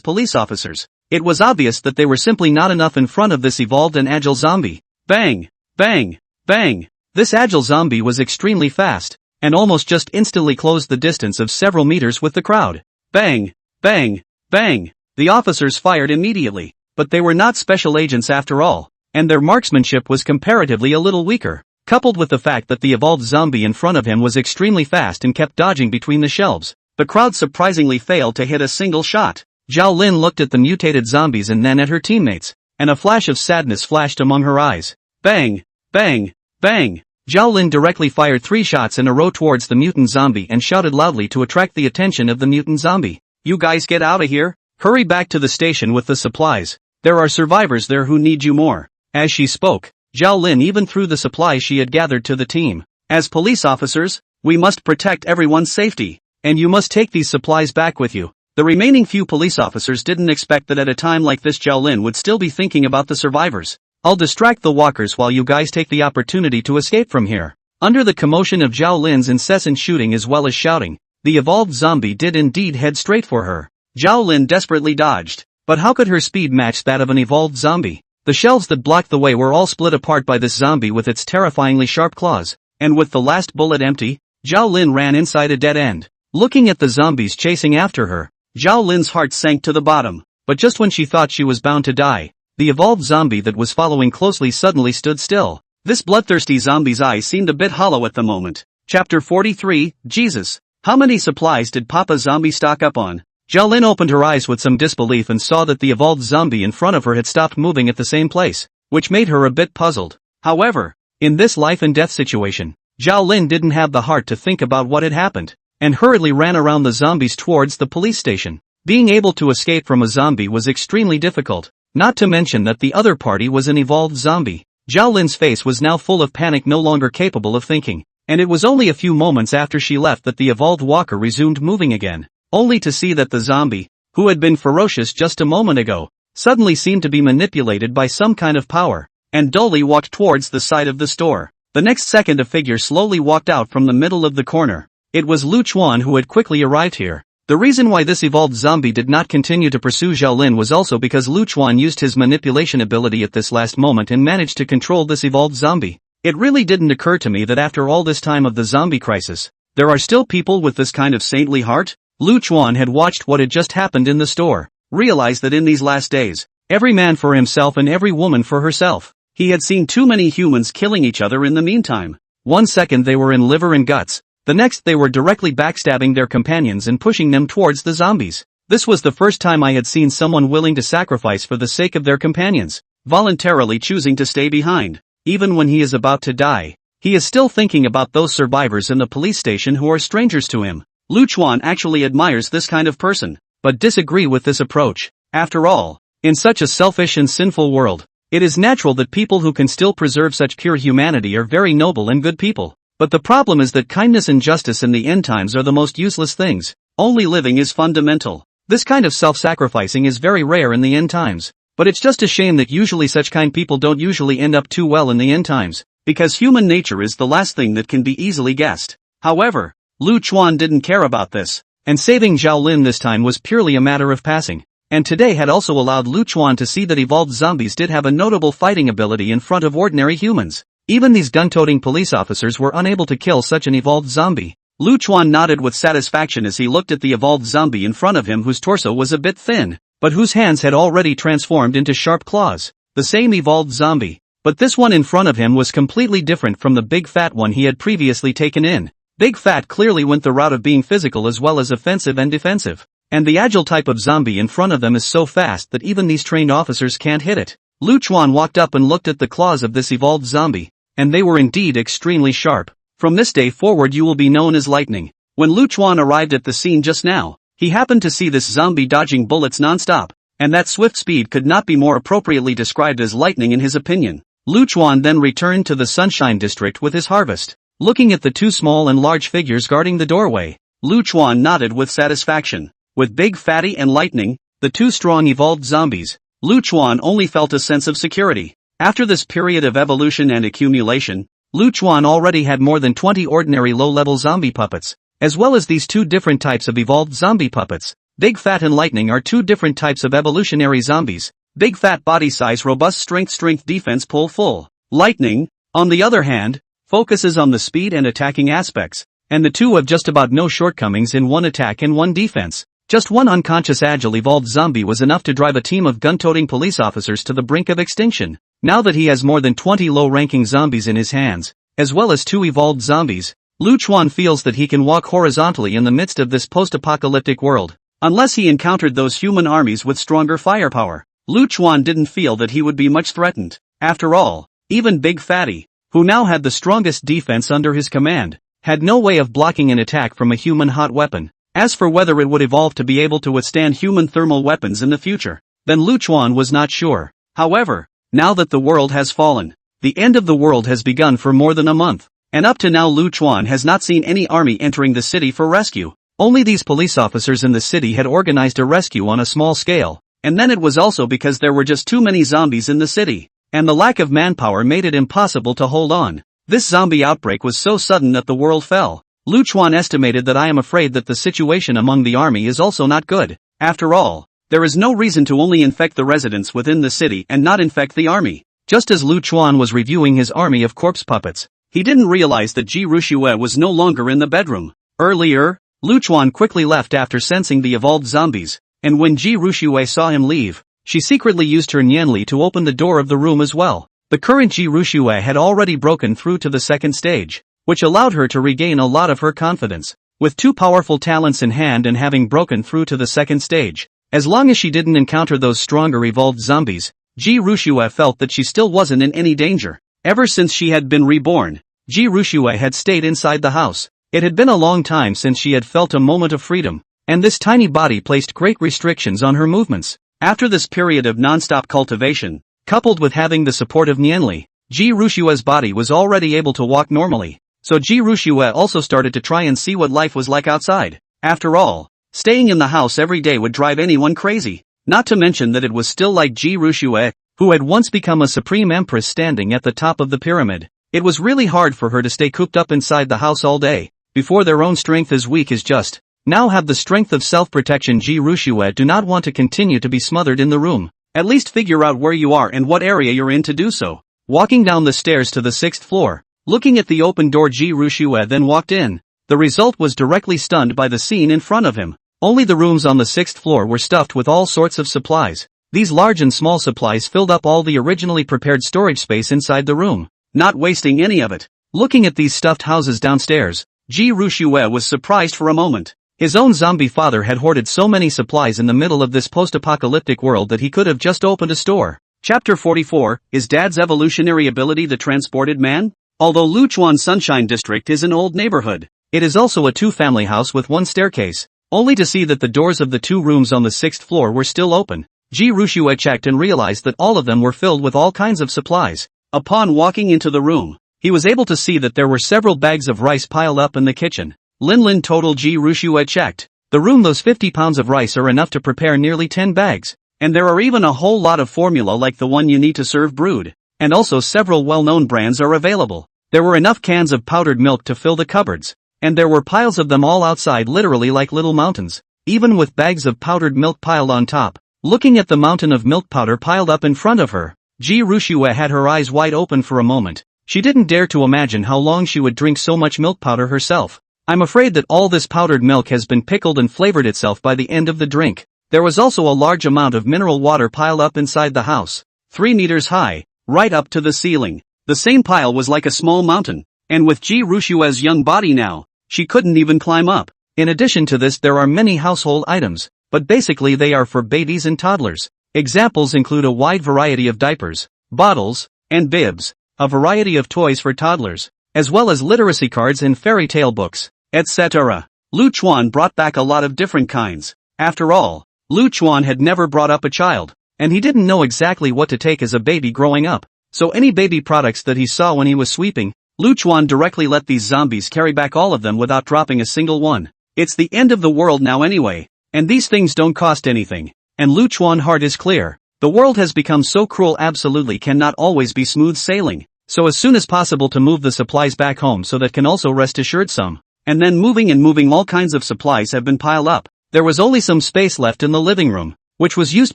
police officers, it was obvious that they were simply not enough in front of this evolved and agile zombie. Bang! Bang! Bang! This agile zombie was extremely fast, and almost just instantly closed the distance of several meters with the crowd. Bang! Bang! Bang! The officers fired immediately, but they were not special agents after all, and their marksmanship was comparatively a little weaker, coupled with the fact that the evolved zombie in front of him was extremely fast and kept dodging between the shelves. The crowd surprisingly failed to hit a single shot. Zhao Lin looked at the mutated zombies and then at her teammates, and a flash of sadness flashed among her eyes. Bang! Bang! Bang! Zhao Lin directly fired 3 shots in a row towards the mutant zombie and shouted loudly to attract the attention of the mutant zombie. You guys get out of here! Hurry back to the station with the supplies. There are survivors there who need you more. As she spoke, Zhao Lin even threw the supplies she had gathered to the team. As police officers, we must protect everyone's safety, and you must take these supplies back with you. The remaining few police officers didn't expect that at a time like this Zhao Lin would still be thinking about the survivors. I'll distract the walkers while you guys take the opportunity to escape from here. Under the commotion of Zhao Lin's incessant shooting as well as shouting, the evolved zombie did indeed head straight for her. Zhao Lin desperately dodged, but how could her speed match that of an evolved zombie? The shelves that blocked the way were all split apart by this zombie with its terrifyingly sharp claws, and with the last bullet empty, Zhao Lin ran inside a dead end. Looking at the zombies chasing after her, Zhao Lin's heart sank to the bottom, but just when she thought she was bound to die, the evolved zombie that was following closely suddenly stood still. This bloodthirsty zombie's eyes seemed a bit hollow at the moment. Chapter 43, Jesus. How many supplies did Papa Zombie stock up on? Zhao Lin opened her eyes with some disbelief and saw that the evolved zombie in front of her had stopped moving at the same place, which made her a bit puzzled. However, in this life and death situation, Zhao Lin didn't have the heart to think about what had happened, and hurriedly ran around the zombies towards the police station. Being able to escape from a zombie was extremely difficult, not to mention that the other party was an evolved zombie. Zhao Lin's face was now full of panic, no longer capable of thinking, and it was only a few moments after she left that the evolved walker resumed moving again, only to see that the zombie, who had been ferocious just a moment ago, suddenly seemed to be manipulated by some kind of power, and dully walked towards the side of the store. The next second a figure slowly walked out from the middle of the corner. It was Lu Chuan who had quickly arrived here. The reason why this evolved zombie did not continue to pursue Zhao Lin was also because Lu Chuan used his manipulation ability at this last moment and managed to control this evolved zombie. It really didn't occur to me that after all this time of the zombie crisis, there are still people with this kind of saintly heart? Lu Chuan had watched what had just happened in the store, realized that in these last days, every man for himself and every woman for herself. He had seen too many humans killing each other in the meantime. One second they were in liver and guts, the next they were directly backstabbing their companions and pushing them towards the zombies. This was the first time I had seen someone willing to sacrifice for the sake of their companions, voluntarily choosing to stay behind. Even when he is about to die, he is still thinking about those survivors in the police station who are strangers to him. Lu Chuan actually admires this kind of person, but disagree with this approach. After all, in such a selfish and sinful world, it is natural that people who can still preserve such pure humanity are very noble and good people. But the problem is that kindness and justice in the end times are the most useless things. Only living is fundamental. This kind of self-sacrificing is very rare in the end times. But it's just a shame that usually such kind people don't usually end up too well in the end times, because human nature is the last thing that can be easily guessed. However, Lu Chuan didn't care about this, and saving Zhao Lin this time was purely a matter of passing. And today had also allowed Lu Chuan to see that evolved zombies did have a notable fighting ability in front of ordinary humans. Even these gun-toting police officers were unable to kill such an evolved zombie. Lu Chuan nodded with satisfaction as he looked at the evolved zombie in front of him whose torso was a bit thin, but whose hands had already transformed into sharp claws. The same evolved zombie, but this one in front of him was completely different from the big fat one he had previously taken in. Big Fat clearly went the route of being physical as well as offensive and defensive, and the agile type of zombie in front of them is so fast that even these trained officers can't hit it. Lu Chuan walked up and looked at the claws of this evolved zombie, and they were indeed extremely sharp. From this day forward you will be known as Lightning. When Lu Chuan arrived at the scene just now, he happened to see this zombie dodging bullets non-stop, and that swift speed could not be more appropriately described as lightning in his opinion. Lu Chuan then returned to the Sunshine District with his harvest. Looking at the two small and large figures guarding the doorway, Lu Chuan nodded with satisfaction. With Big Fatty and Lightning, the two strong evolved zombies, Lu Chuan only felt a sense of security. After this period of evolution and accumulation, Lu Chuan already had more than 20 ordinary low-level zombie puppets, as well as these two different types of evolved zombie puppets. Big Fat and Lightning are two different types of evolutionary zombies. Big Fat body size, robust strength defense, pull full. Lightning, on the other hand, focuses on the speed and attacking aspects, and the two have just about no shortcomings in one attack and one defense. Just one unconscious agile evolved zombie was enough to drive a team of gun-toting police officers to the brink of extinction. Now that he has more than 20 low-ranking zombies in his hands, as well as 2 evolved zombies, Lu Chuan feels that he can walk horizontally in the midst of this post-apocalyptic world. Unless he encountered those human armies with stronger firepower, Lu Chuan didn't feel that he would be much threatened. After all, even Big Fatty, who now had the strongest defense under his command, had no way of blocking an attack from a human hot weapon. As for whether it would evolve to be able to withstand human thermal weapons in the future, then Lu Chuan was not sure. However, now that the world has fallen, the end of the world has begun for more than a month, and up to now Lu Chuan has not seen any army entering the city for rescue. Only these police officers in the city had organized a rescue on a small scale, and then it was also because there were just too many zombies in the city, and the lack of manpower made it impossible to hold on. This zombie outbreak was so sudden that the world fell. Lu Chuan estimated that I am afraid that the situation among the army is also not good. After all, there is no reason to only infect the residents within the city and not infect the army. Just as Lu Chuan was reviewing his army of corpse puppets, he didn't realize that Ji Rushue was no longer in the bedroom. Earlier, Lu Chuan quickly left after sensing the evolved zombies, and when Ji Rushue saw him leave, she secretly used her Nianli to open the door of the room as well. The current Ji Rushue had already broken through to the second stage, which allowed her to regain a lot of her confidence. With 2 powerful talents in hand and having broken through to the second stage, as long as she didn't encounter those stronger evolved zombies, Ji Rushue felt that she still wasn't in any danger. Ever since she had been reborn, Ji Rushue had stayed inside the house. It had been a long time since she had felt a moment of freedom, and this tiny body placed great restrictions on her movements. After this period of non-stop cultivation, coupled with having the support of Nianli, Ji Rushue's body was already able to walk normally. So Ji Rushue also started to try and see what life was like outside. After all, staying in the house every day would drive anyone crazy. Not to mention that it was still like Ji Rushue, who had once become a supreme empress standing at the top of the pyramid. It was really hard for her to stay cooped up inside the house all day, before their own strength as weak as just now have the strength of self-protection. Ji Rushue do not want to continue to be smothered in the room. At least figure out where you are and what area you're in to do so. Walking down the stairs to the 6th floor, looking at the open door, Ji Rushue then walked in. The result was directly stunned by the scene in front of him. Only the rooms on the 6th floor were stuffed with all sorts of supplies. These large and small supplies filled up all the originally prepared storage space inside the room, not wasting any of it. Looking at these stuffed houses downstairs, Ji Rushue was surprised for a moment. His own zombie father had hoarded so many supplies in the middle of this post-apocalyptic world that he could have just opened a store. Chapter 44, Is Dad's Evolutionary Ability the Transported Man? Although Luchuan Sunshine District is an old neighborhood, it is also a 2-family house with 1 staircase. Only to see that the doors of the 2 rooms on the 6th floor were still open, Ji Rushue checked and realized that all of them were filled with all kinds of supplies. Upon walking into the room, he was able to see that there were several bags of rice piled up in the kitchen. Lin total Ji Rushue checked. The room, those 50 pounds of rice are enough to prepare nearly 10 bags. And there are even a whole lot of formula like the one you need to serve brood. And also several well-known brands are available. There were enough cans of powdered milk to fill the cupboards. And there were piles of them all outside, literally like little mountains. Even with bags of powdered milk piled on top. Looking at the mountain of milk powder piled up in front of her, Ji Rushue had her eyes wide open for a moment. She didn't dare to imagine how long she would drink so much milk powder herself. I'm afraid that all this powdered milk has been pickled and flavored itself by the end of the drink. There was also a large amount of mineral water piled up inside the house, 3 meters high, right up to the ceiling. The same pile was like a small mountain, and with Ji Rushue's young body now, she couldn't even climb up. In addition to this, there are many household items, but basically they are for babies and toddlers. Examples include a wide variety of diapers, bottles, and bibs, a variety of toys for toddlers, as well as literacy cards and fairy tale books, etc. Luchuan brought back a lot of different kinds. After all, Luchuan had never brought up a child, and he didn't know exactly what to take as a baby growing up. So any baby products that he saw when he was sweeping, Luchuan directly let these zombies carry back all of them without dropping a single one. It's the end of the world now anyway, and these things don't cost anything. And Luchuan's heart is clear. The world has become so cruel, absolutely cannot always be smooth sailing. So as soon as possible to move the supplies back home so that can also rest assured some. And then moving all kinds of supplies have been piled up. There was only some space left in the living room, which was used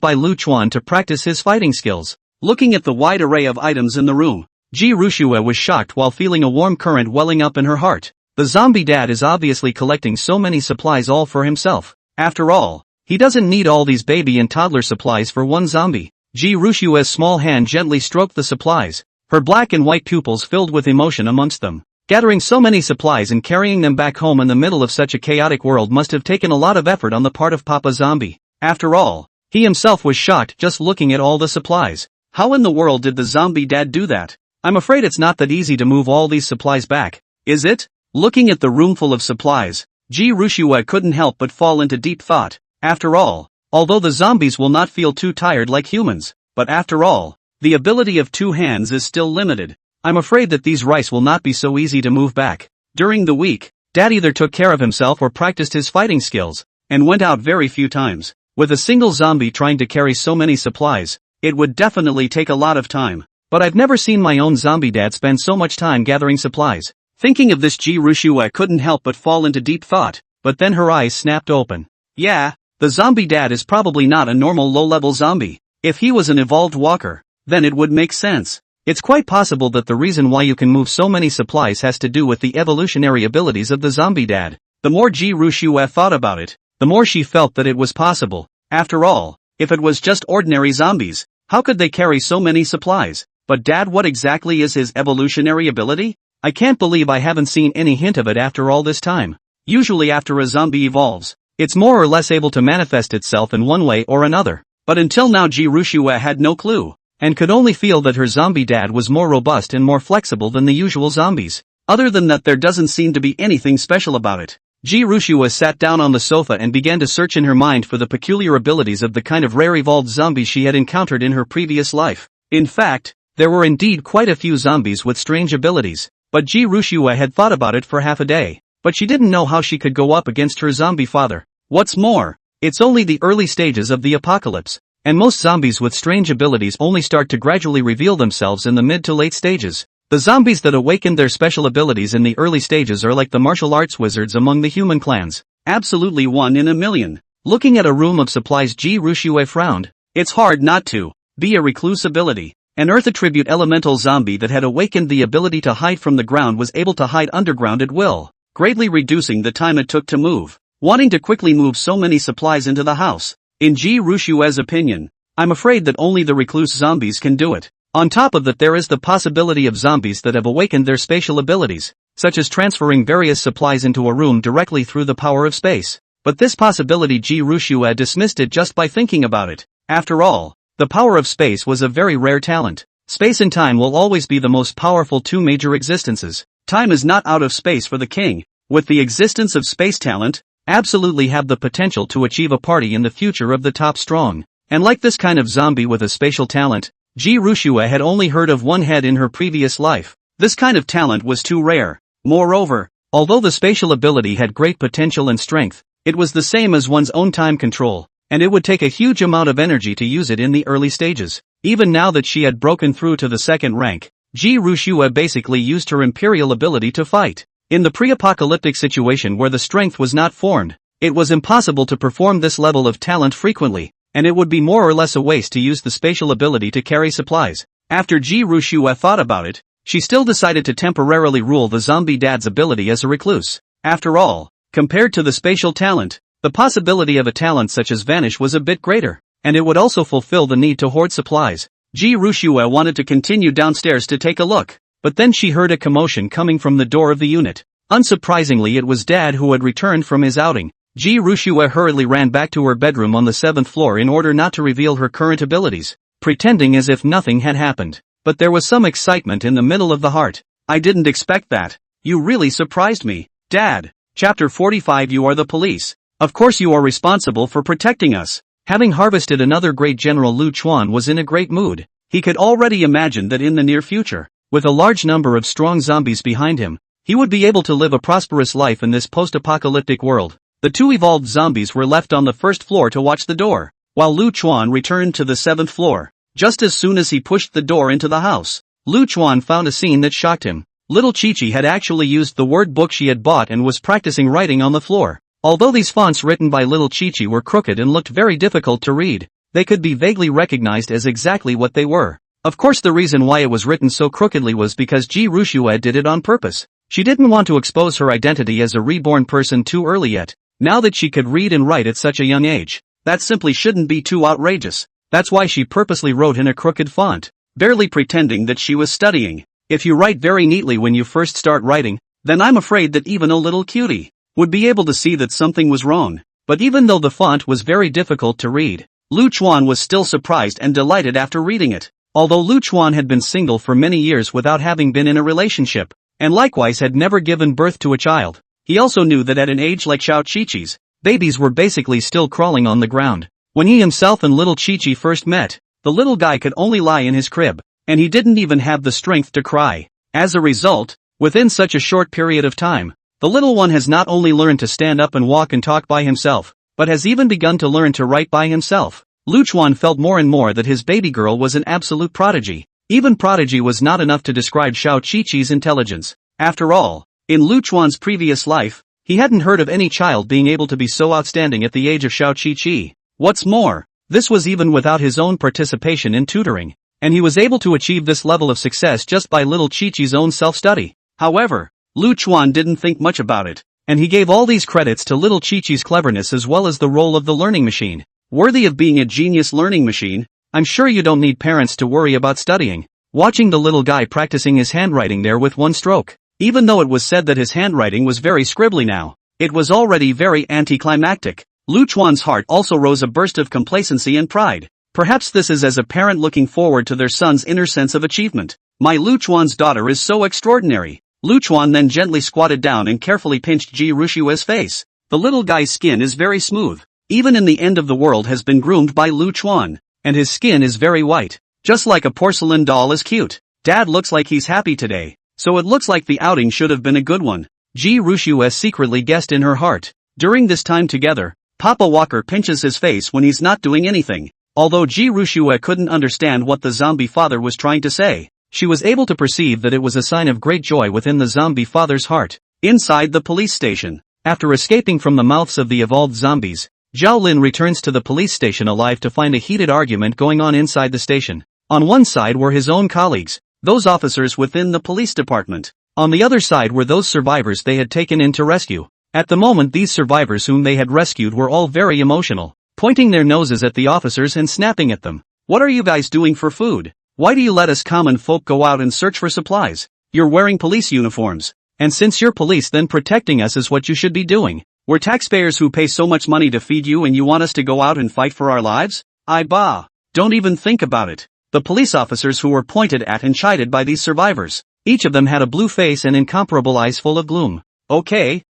by Lu Chuan to practice his fighting skills. Looking at the wide array of items in the room, Ji Rushue was shocked while feeling a warm current welling up in her heart. The zombie dad is obviously collecting so many supplies all for himself. After all, he doesn't need all these baby and toddler supplies for one zombie. Ji Rushue's small hand gently stroked the supplies, her black and white pupils filled with emotion amongst them. Gathering so many supplies and carrying them back home in the middle of such a chaotic world must have taken a lot of effort on the part of Papa Zombie. After all, he himself was shocked just looking at all the supplies. How in the world did the zombie dad do that? I'm afraid it's not that easy to move all these supplies back, is it? Looking at the room full of supplies, Ji Rushue couldn't help but fall into deep thought. After all, although the zombies will not feel too tired like humans, but after all, the ability of two hands is still limited. I'm afraid that these rice will not be so easy to move back. During the week, Dad either took care of himself or practiced his fighting skills, and went out very few times. With a single zombie trying to carry so many supplies, it would definitely take a lot of time. But I've never seen my own zombie dad spend so much time gathering supplies. Thinking of this, Ji Rushue couldn't help but fall into deep thought, but then her eyes snapped open. Yeah, the zombie dad is probably not a normal low-level zombie. If he was an evolved walker, then it would make sense. It's quite possible that the reason why you can move so many supplies has to do with the evolutionary abilities of the zombie dad. The more Ji Rushue thought about it, the more she felt that it was possible. After all, if it was just ordinary zombies, how could they carry so many supplies? But Dad, what exactly is his evolutionary ability? I can't believe I haven't seen any hint of it after all this time. Usually after a zombie evolves, it's more or less able to manifest itself in one way or another. But until now Ji Rushue had no clue, and could only feel that her zombie dad was more robust and more flexible than the usual zombies. Other than that, there doesn't seem to be anything special about it. Ji Rushue sat down on the sofa and began to search in her mind for the peculiar abilities of the kind of rare evolved zombies she had encountered in her previous life. In fact, there were indeed quite a few zombies with strange abilities, but Ji Rushue had thought about it for half a day, but she didn't know how she could go up against her zombie father. What's more, it's only the early stages of the apocalypse, and most zombies with strange abilities only start to gradually reveal themselves in the mid to late stages. The zombies that awakened their special abilities in the early stages are like the martial arts wizards among the human clans. Absolutely one in a million. Looking at a room of supplies, Ji Rushue frowned. It's hard not to be a recluse ability. An Earth attribute elemental zombie that had awakened the ability to hide from the ground was able to hide underground at will, greatly reducing the time it took to move. Wanting to quickly move so many supplies into the house, in Ji Rushue's opinion, I'm afraid that only the recluse zombies can do it. On top of that, there is the possibility of zombies that have awakened their spatial abilities, such as transferring various supplies into a room directly through the power of space. But this possibility Ji Rushue dismissed it just by thinking about it. After all, the power of space was a very rare talent. Space and time will always be the most powerful two major existences. Time is not out of space for the king. With the existence of space talent, absolutely have the potential to achieve a party in the future of the top strong. And like this kind of zombie with a spatial talent, Ji Rushue had only heard of one head in her previous life. This kind of talent was too rare. Moreover, although the spatial ability had great potential and strength, it was the same as one's own time control, and it would take a huge amount of energy to use it in the early stages. Even now that she had broken through to the second rank, Ji Rushue basically used her imperial ability to fight. In the pre-apocalyptic situation where the strength was not formed, it was impossible to perform this level of talent frequently, and it would be more or less a waste to use the spatial ability to carry supplies. After Ji Rushue thought about it, she still decided to temporarily rule the zombie dad's ability as a recluse. After all, compared to the spatial talent, the possibility of a talent such as vanish was a bit greater, and it would also fulfill the need to hoard supplies. Ji Rushue wanted to continue downstairs to take a look, but then she heard a commotion coming from the door of the unit. Unsurprisingly, it was Dad who had returned from his outing. Ji Rushue hurriedly ran back to her bedroom on the 7th floor in order not to reveal her current abilities, pretending as if nothing had happened. But there was some excitement in the middle of the heart. I didn't expect that. You really surprised me, Dad. Chapter 45. You are the police. Of course you are responsible for protecting us. Having harvested another great general, Lu Chuan was in a great mood. He could already imagine that in the near future, with a large number of strong zombies behind him, he would be able to live a prosperous life in this post-apocalyptic world. The two evolved zombies were left on the 1st floor to watch the door, while Lu Chuan returned to the 7th floor. Just as soon as he pushed the door into the house, Lu Chuan found a scene that shocked him. Little Chi-Chi had actually used the word book she had bought and was practicing writing on the floor. Although these fonts written by little Chi-Chi were crooked and looked very difficult to read, they could be vaguely recognized as exactly what they were. Of course the reason why it was written so crookedly was because Ji Rushue did it on purpose. She didn't want to expose her identity as a reborn person too early yet, now that she could read and write at such a young age. That simply shouldn't be too outrageous. That's why she purposely wrote in a crooked font, barely pretending that she was studying. If you write very neatly when you first start writing, then I'm afraid that even a little cutie would be able to see that something was wrong. But even though the font was very difficult to read, Lu Chuan was still surprised and delighted after reading it. Although Lu Chuan had been single for many years without having been in a relationship, and likewise had never given birth to a child, he also knew that at an age like Xiao Chi-Chi's, babies were basically still crawling on the ground. When he himself and little Chi-Chi first met, the little guy could only lie in his crib, and he didn't even have the strength to cry. As a result, within such a short period of time, the little one has not only learned to stand up and walk and talk by himself, but has even begun to learn to write by himself. Lu Chuan felt more and more that his baby girl was an absolute prodigy. Even prodigy was not enough to describe Xiao Chi-Chi's intelligence. After all, in Lu Chuan's previous life, he hadn't heard of any child being able to be so outstanding at the age of Xiao Chi-Chi. What's more, this was even without his own participation in tutoring, and he was able to achieve this level of success just by little Chi-Chi's own self-study. However, Lu Chuan didn't think much about it, and he gave all these credits to little Chi-Chi's cleverness as well as the role of the learning machine. Worthy of being a genius learning machine, I'm sure you don't need parents to worry about studying. Watching the little guy practicing his handwriting there with one stroke, even though it was said that his handwriting was very scribbly now, it was already very anticlimactic. Lu Chuan's heart also rose a burst of complacency and pride. Perhaps this is as a parent looking forward to their son's inner sense of achievement. My Lu Chuan's daughter is so extraordinary. Lu Chuan then gently squatted down and carefully pinched Ji Rushue's face. The little guy's skin is very smooth. Even in the end of the world has been groomed by Lu Chuan, and his skin is very white. Just like a porcelain doll is cute. Dad looks like he's happy today, so it looks like the outing should have been a good one. Ji Rushue secretly guessed in her heart. During this time together, Papa Walker pinches his face when he's not doing anything. Although Ji Rushue couldn't understand what the zombie father was trying to say, she was able to perceive that it was a sign of great joy within the zombie father's heart. Inside the police station, after escaping from the mouths of the evolved zombies, Zhao Lin returns to the police station alive to find a heated argument going on inside the station. On one side were his own colleagues, those officers within the police department. On the other side were those survivors they had taken in to rescue. At the moment these survivors whom they had rescued were all very emotional, pointing their noses at the officers and snapping at them. What are you guys doing for food? Why do you let us common folk go out and search for supplies? You're wearing police uniforms. And since you're police then protecting us is what you should be doing. We're taxpayers who pay so much money to feed you and you want us to go out and fight for our lives? Don't even think about it. The police officers who were pointed at and chided by these survivors. Each of them had a blue face and incomparable eyes full of gloom. Okay,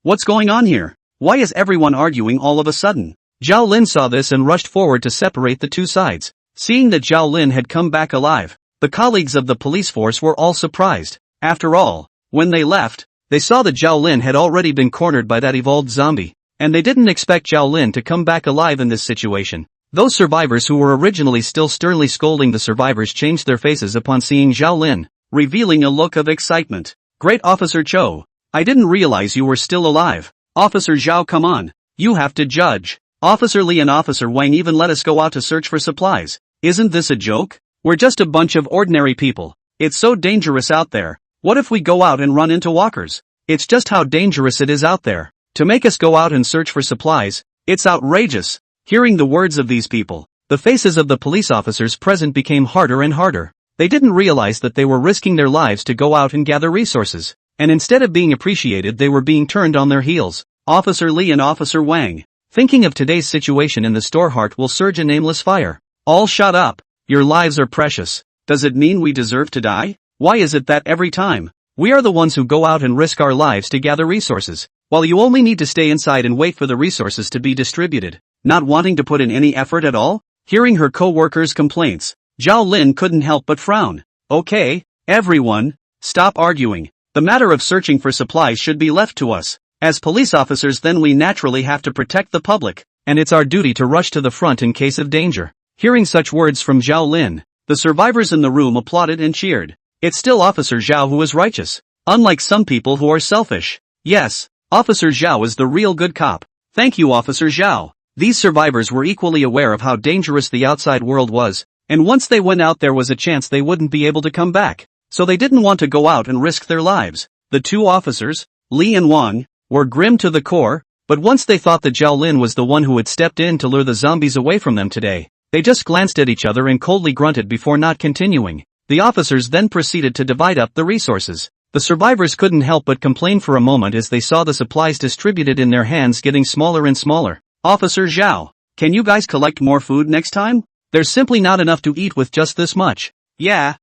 what's going on here? Why is everyone arguing all of a sudden? Zhao Lin saw this and rushed forward to separate the two sides. Seeing that Zhao Lin had come back alive, the colleagues of the police force were all surprised. After all, when they left, they saw that Zhao Lin had already been cornered by that evolved zombie, and they didn't expect Zhao Lin to come back alive in this situation. Those survivors who were originally still sternly scolding the survivors changed their faces upon seeing Zhao Lin, revealing a look of excitement. Great Officer Cho, I didn't realize you were still alive. Officer Zhao, come on, you have to judge. Officer Li and Officer Wang even let us go out to search for supplies. Isn't this a joke? We're just a bunch of ordinary people. It's so dangerous out there. What if we go out and run into walkers? It's just how dangerous it is out there. To make us go out and search for supplies, it's outrageous. Hearing the words of these people, the faces of the police officers present became harder and harder. They didn't realize that they were risking their lives to go out and gather resources, and instead of being appreciated they were being turned on their heels. Officer Li and Officer Wang, thinking of today's situation in the store, heart will surge a nameless fire. All shut up. Your lives are precious. Does it mean we deserve to die? Why is it that every time, we are the ones who go out and risk our lives to gather resources, while you only need to stay inside and wait for the resources to be distributed, not wanting to put in any effort at all? Hearing her co-workers' complaints, Zhao Lin couldn't help but frown. Okay, everyone, stop arguing. The matter of searching for supplies should be left to us. As police officers then we naturally have to protect the public, and it's our duty to rush to the front in case of danger. Hearing such words from Zhao Lin, the survivors in the room applauded and cheered. It's still Officer Zhao who is righteous, unlike some people who are selfish. Yes, Officer Zhao is the real good cop. Thank you, Officer Zhao. These survivors were equally aware of how dangerous the outside world was, and once they went out there was a chance they wouldn't be able to come back, so they didn't want to go out and risk their lives. The two officers, Li and Wang, were grim to the core, but once they thought that Zhao Lin was the one who had stepped in to lure the zombies away from them today, they just glanced at each other and coldly grunted before not continuing. The officers then proceeded to divide up the resources. The survivors couldn't help but complain for a moment as they saw the supplies distributed in their hands getting smaller and smaller. Officer Zhao, can you guys collect more food next time? There's simply not enough to eat with just this much. Yeah,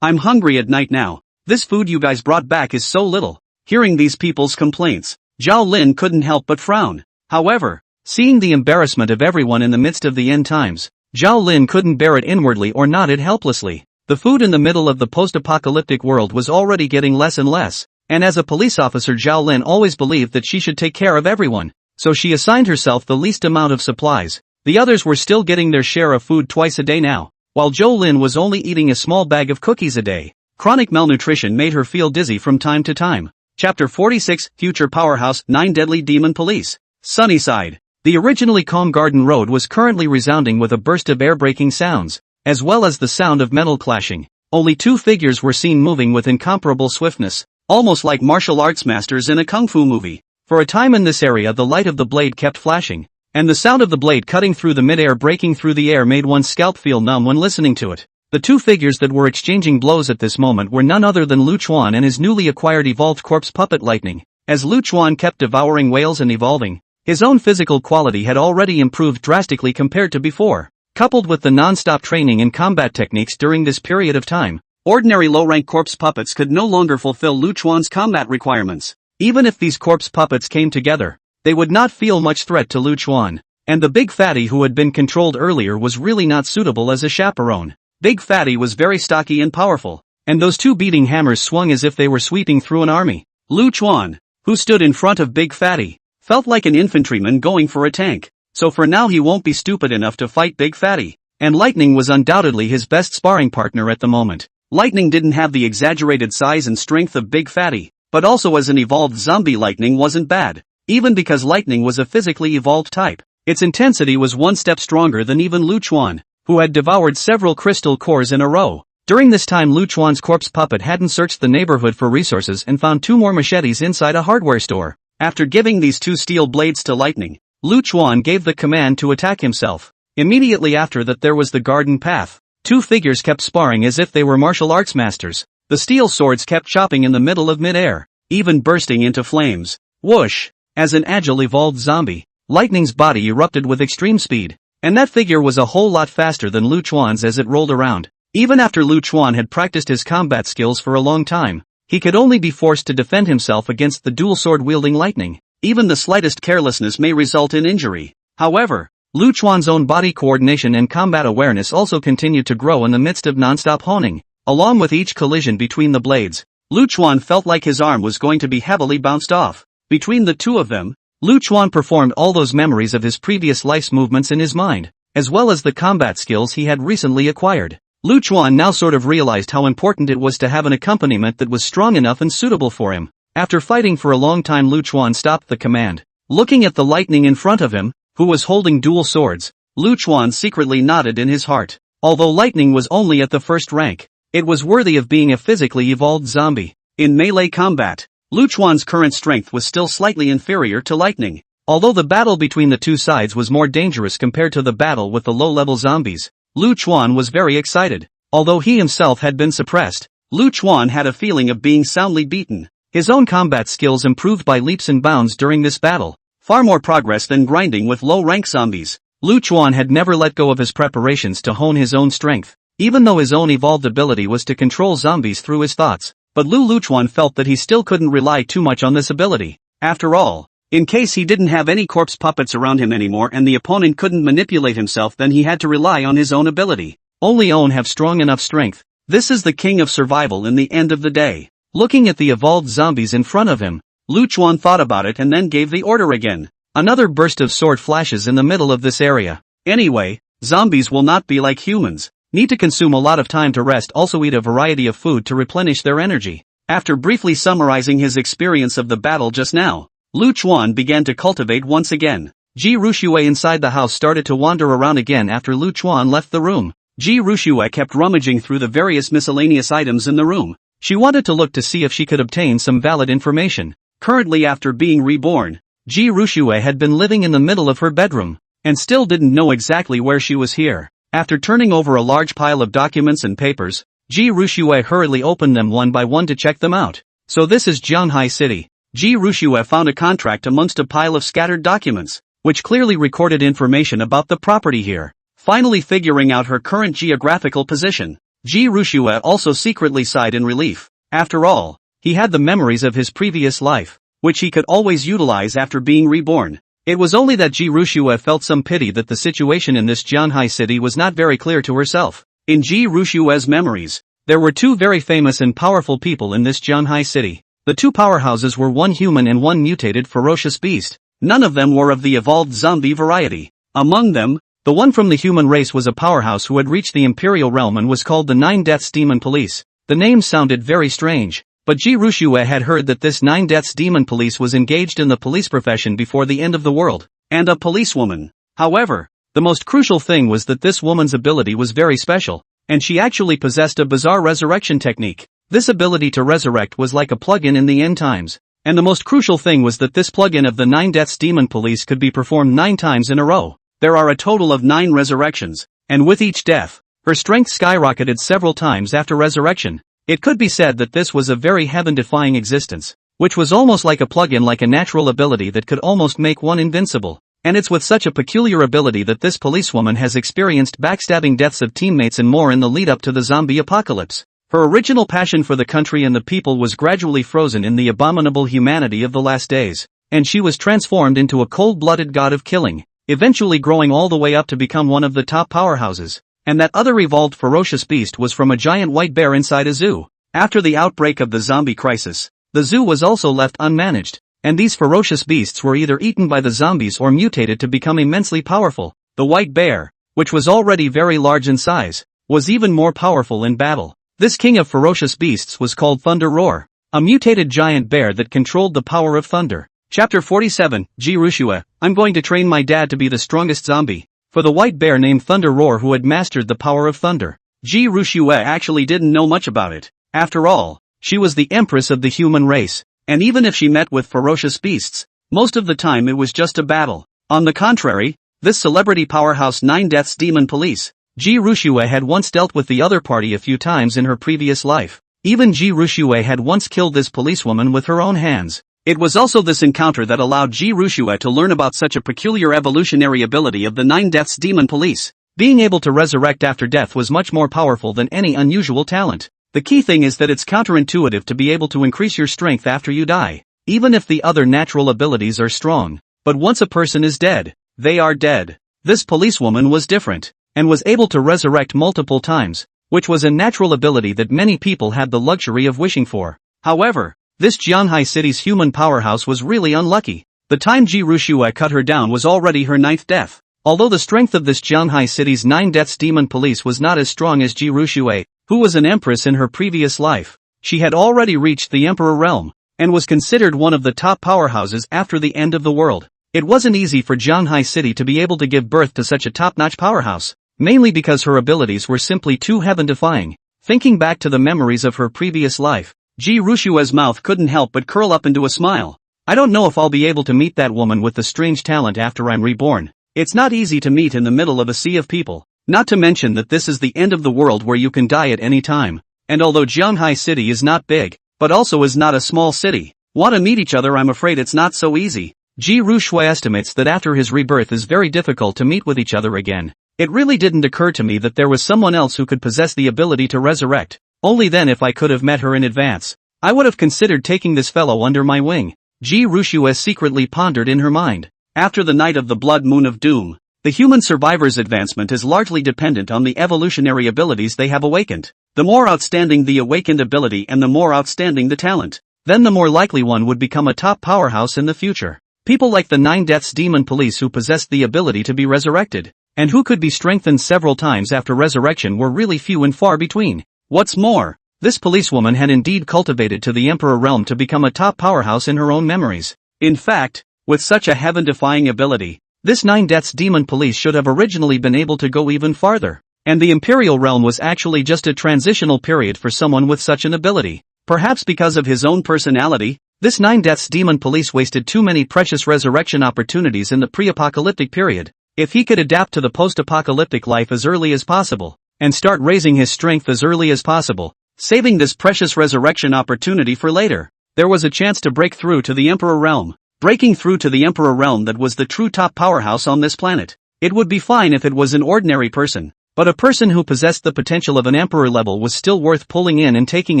I'm hungry at night now. This food you guys brought back is so little. Hearing these people's complaints, Zhao Lin couldn't help but frown. However, seeing the embarrassment of everyone in the midst of the end times, Zhao Lin couldn't bear it inwardly or nodded helplessly. The food in the middle of the post-apocalyptic world was already getting less and less, and as a police officer Zhao Lin always believed that she should take care of everyone, so she assigned herself the least amount of supplies. The others were still getting their share of food twice a day now, while Zhao Lin was only eating a small bag of cookies a day. Chronic malnutrition made her feel dizzy from time to time. Chapter 46, Future Powerhouse, 9 Deadly Demon Police. Sunnyside. The originally calm garden road was currently resounding with a burst of air-breaking sounds, as well as the sound of metal clashing. Only two figures were seen moving with incomparable swiftness, almost like martial arts masters in a kung fu movie. For a time in this area the light of the blade kept flashing, and the sound of the blade cutting through the mid-air breaking through the air made one's scalp feel numb when listening to it. The two figures that were exchanging blows at this moment were none other than Lu Chuan and his newly acquired evolved corpse puppet Lightning. As Lu Chuan kept devouring whales and evolving, his own physical quality had already improved drastically compared to before. Coupled with the non-stop training in combat techniques during this period of time, ordinary low-rank corpse puppets could no longer fulfill Lu Chuan's combat requirements. Even if these corpse puppets came together, they would not feel much threat to Lu Chuan, and the big fatty who had been controlled earlier was really not suitable as a chaperone. Big Fatty was very stocky and powerful, and those two beating hammers swung as if they were sweeping through an army. Lu Chuan, who stood in front of Big Fatty, felt like an infantryman going for a tank, so for now he won't be stupid enough to fight Big Fatty, and Lightning was undoubtedly his best sparring partner at the moment. Lightning didn't have the exaggerated size and strength of Big Fatty, but also as an evolved zombie Lightning wasn't bad, even because Lightning was a physically evolved type. Its intensity was one step stronger than even Lu Chuan, who had devoured several crystal cores in a row. During this time Lu Chuan's corpse puppet hadn't searched the neighborhood for resources and found two more machetes inside a hardware store. After giving these two steel blades to Lightning, Lu Chuan gave the command to attack himself. Immediately after that there was the garden path. Two figures kept sparring as if they were martial arts masters. The steel swords kept chopping in the middle of mid-air, even bursting into flames. Whoosh! As an agile evolved zombie, Lightning's body erupted with extreme speed. And that figure was a whole lot faster than Lu Chuan's as it rolled around. Even after Lu Chuan had practiced his combat skills for a long time, he could only be forced to defend himself against the dual sword-wielding Lightning. Even the slightest carelessness may result in injury. However, Lu Chuan's own body coordination and combat awareness also continued to grow in the midst of non-stop honing. Along with each collision between the blades, Lu Chuan felt like his arm was going to be heavily bounced off. Between the two of them, Lu Chuan performed all those memories of his previous life's movements in his mind, as well as the combat skills he had recently acquired. Lu Chuan now sort of realized how important it was to have an accompaniment that was strong enough and suitable for him. After fighting for a long time Lu Chuan stopped the command. Looking at the Lightning in front of him, who was holding dual swords, Lu Chuan secretly nodded in his heart. Although Lightning was only at the first rank, it was worthy of being a physically evolved zombie. In melee combat, Lu Chuan's current strength was still slightly inferior to Lightning. Although the battle between the two sides was more dangerous compared to the battle with the low-level zombies, Lu Chuan was very excited. Although he himself had been suppressed, Lu Chuan had a feeling of being soundly beaten. His own combat skills improved by leaps and bounds during this battle. Far more progress than grinding with low-rank zombies. Lu Chuan had never let go of his preparations to hone his own strength, even though his own evolved ability was to control zombies through his thoughts. But Lu Chuan felt that he still couldn't rely too much on this ability. After all, in case he didn't have any corpse puppets around him anymore and the opponent couldn't manipulate himself, then he had to rely on his own ability. Only own have strong enough strength. This is the king of survival in the end of the day. Looking at the evolved zombies in front of him, Lu Chuan thought about it and then gave the order again. Another burst of sword flashes in the middle of this area. Anyway, zombies will not be like humans. Need to consume a lot of time to rest, also eat a variety of food to replenish their energy. After briefly summarizing his experience of the battle just now, Lu Chuan began to cultivate once again. Ji Ruxue inside the house started to wander around again after Lu Chuan left the room. Ji Ruxue kept rummaging through the various miscellaneous items in the room. She wanted to look to see if she could obtain some valid information. Currently, after being reborn, Ji Ruxue had been living in the middle of her bedroom, and still didn't know exactly where she was here. After turning over a large pile of documents and papers, Ji Ruxue hurriedly opened them one by one to check them out. So this is Jianhai City. Ji Ruxue found a contract amongst a pile of scattered documents, which clearly recorded information about the property here. Finally figuring out her current geographical position, Ji Ruxue also secretly sighed in relief. After all, he had the memories of his previous life, which he could always utilize after being reborn. It was only that Ji Ruxue felt some pity that the situation in this Jianhai city was not very clear to herself. In Ji Ruxue's memories, there were two very famous and powerful people in this Jianhai city. The two powerhouses were one human and one mutated ferocious beast. None of them were of the evolved zombie variety. Among them, the one from the human race was a powerhouse who had reached the imperial realm and was called the Nine Deaths Demon Police. The name sounded very strange, but Ji Ruxue had heard that this Nine Deaths Demon Police was engaged in the police profession before the end of the world, and a policewoman. However, the most crucial thing was that this woman's ability was very special, and she actually possessed a bizarre resurrection technique. This ability to resurrect was like a plug-in in the end times. And the most crucial thing was that this plug-in of the Nine Deaths Demon Police could be performed 9 times in a row. There are a total of 9 resurrections, and with each death, her strength skyrocketed several times after resurrection. It could be said that this was a very heaven-defying existence, which was almost like a plug-in, like a natural ability that could almost make one invincible. And it's with such a peculiar ability that this policewoman has experienced backstabbing deaths of teammates and more in the lead-up to the zombie apocalypse. Her original passion for the country and the people was gradually frozen in the abominable humanity of the last days, and she was transformed into a cold-blooded god of killing, eventually growing all the way up to become one of the top powerhouses. And that other evolved ferocious beast was from a giant white bear inside a zoo. After the outbreak of the zombie crisis, the zoo was also left unmanaged, and these ferocious beasts were either eaten by the zombies or mutated to become immensely powerful. The white bear, which was already very large in size, was even more powerful in battle. This king of ferocious beasts was called Thunder Roar, a mutated giant bear that controlled the power of thunder. Chapter 47, Ji Ruxue, I'm going to train my dad to be the strongest zombie. For the white bear named Thunder Roar who had mastered the power of thunder. Ji Ruxue actually didn't know much about it. After all, she was the empress of the human race, and even if she met with ferocious beasts, most of the time it was just a battle. On the contrary, this celebrity powerhouse Nine Deaths Demon Police, Ji Ruxue had once dealt with the other party a few times in her previous life. Even Ji Ruxue had once killed this policewoman with her own hands. It was also this encounter that allowed Ji Ruxue to learn about such a peculiar evolutionary ability of the Nine Deaths Demon Police. Being able to resurrect after death was much more powerful than any unusual talent. The key thing is that it's counterintuitive to be able to increase your strength after you die, even if the other natural abilities are strong. But once a person is dead, they are dead. This policewoman was different, and was able to resurrect multiple times, which was a natural ability that many people had the luxury of wishing for. However, this Jianhai city's human powerhouse was really unlucky. The time Ji Ruxue cut her down was already her 9th death. Although the strength of this Jianhai city's 9 Deaths Demon Police was not as strong as Ji Ruxue, who was an empress in her previous life, she had already reached the emperor realm, and was considered one of the top powerhouses after the end of the world. It wasn't easy for Jianhai City to be able to give birth to such a top-notch powerhouse, mainly because her abilities were simply too heaven-defying. Thinking back to the memories of her previous life, Ji Ruxue's mouth couldn't help but curl up into a smile. I don't know if I'll be able to meet that woman with the strange talent after I'm reborn. It's not easy to meet in the middle of a sea of people, not to mention that this is the end of the world where you can die at any time. And although Jianhai City is not big, but also is not a small city, want to meet each other, I'm afraid it's not so easy. Ji Ruxue estimates that after his rebirth is very difficult to meet with each other again. It really didn't occur to me that there was someone else who could possess the ability to resurrect. Only then, if I could have met her in advance, I would have considered taking this fellow under my wing. Ji Ruxue secretly pondered in her mind. After the night of the blood moon of doom, the human survivor's advancement is largely dependent on the evolutionary abilities they have awakened. The more outstanding the awakened ability and the more outstanding the talent, then the more likely one would become a top powerhouse in the future. People like the Nine Deaths Demon Police who possessed the ability to be resurrected, and who could be strengthened several times after resurrection, were really few and far between. What's more, this policewoman had indeed cultivated to the Emperor realm to become a top powerhouse in her own memories. In fact, with such a heaven-defying ability, this Nine Deaths Demon Police should have originally been able to go even farther. And the Imperial Realm was actually just a transitional period for someone with such an ability. Perhaps because of his own personality, this Nine Deaths Demon Police wasted too many precious resurrection opportunities in the pre-apocalyptic period. If he could adapt to the post-apocalyptic life as early as possible, and start raising his strength as early as possible, saving this precious resurrection opportunity for later, there was a chance to break through to the Emperor Realm. Breaking through to the Emperor Realm, that was the true top powerhouse on this planet. It would be fine if it was an ordinary person, but a person who possessed the potential of an Emperor level was still worth pulling in and taking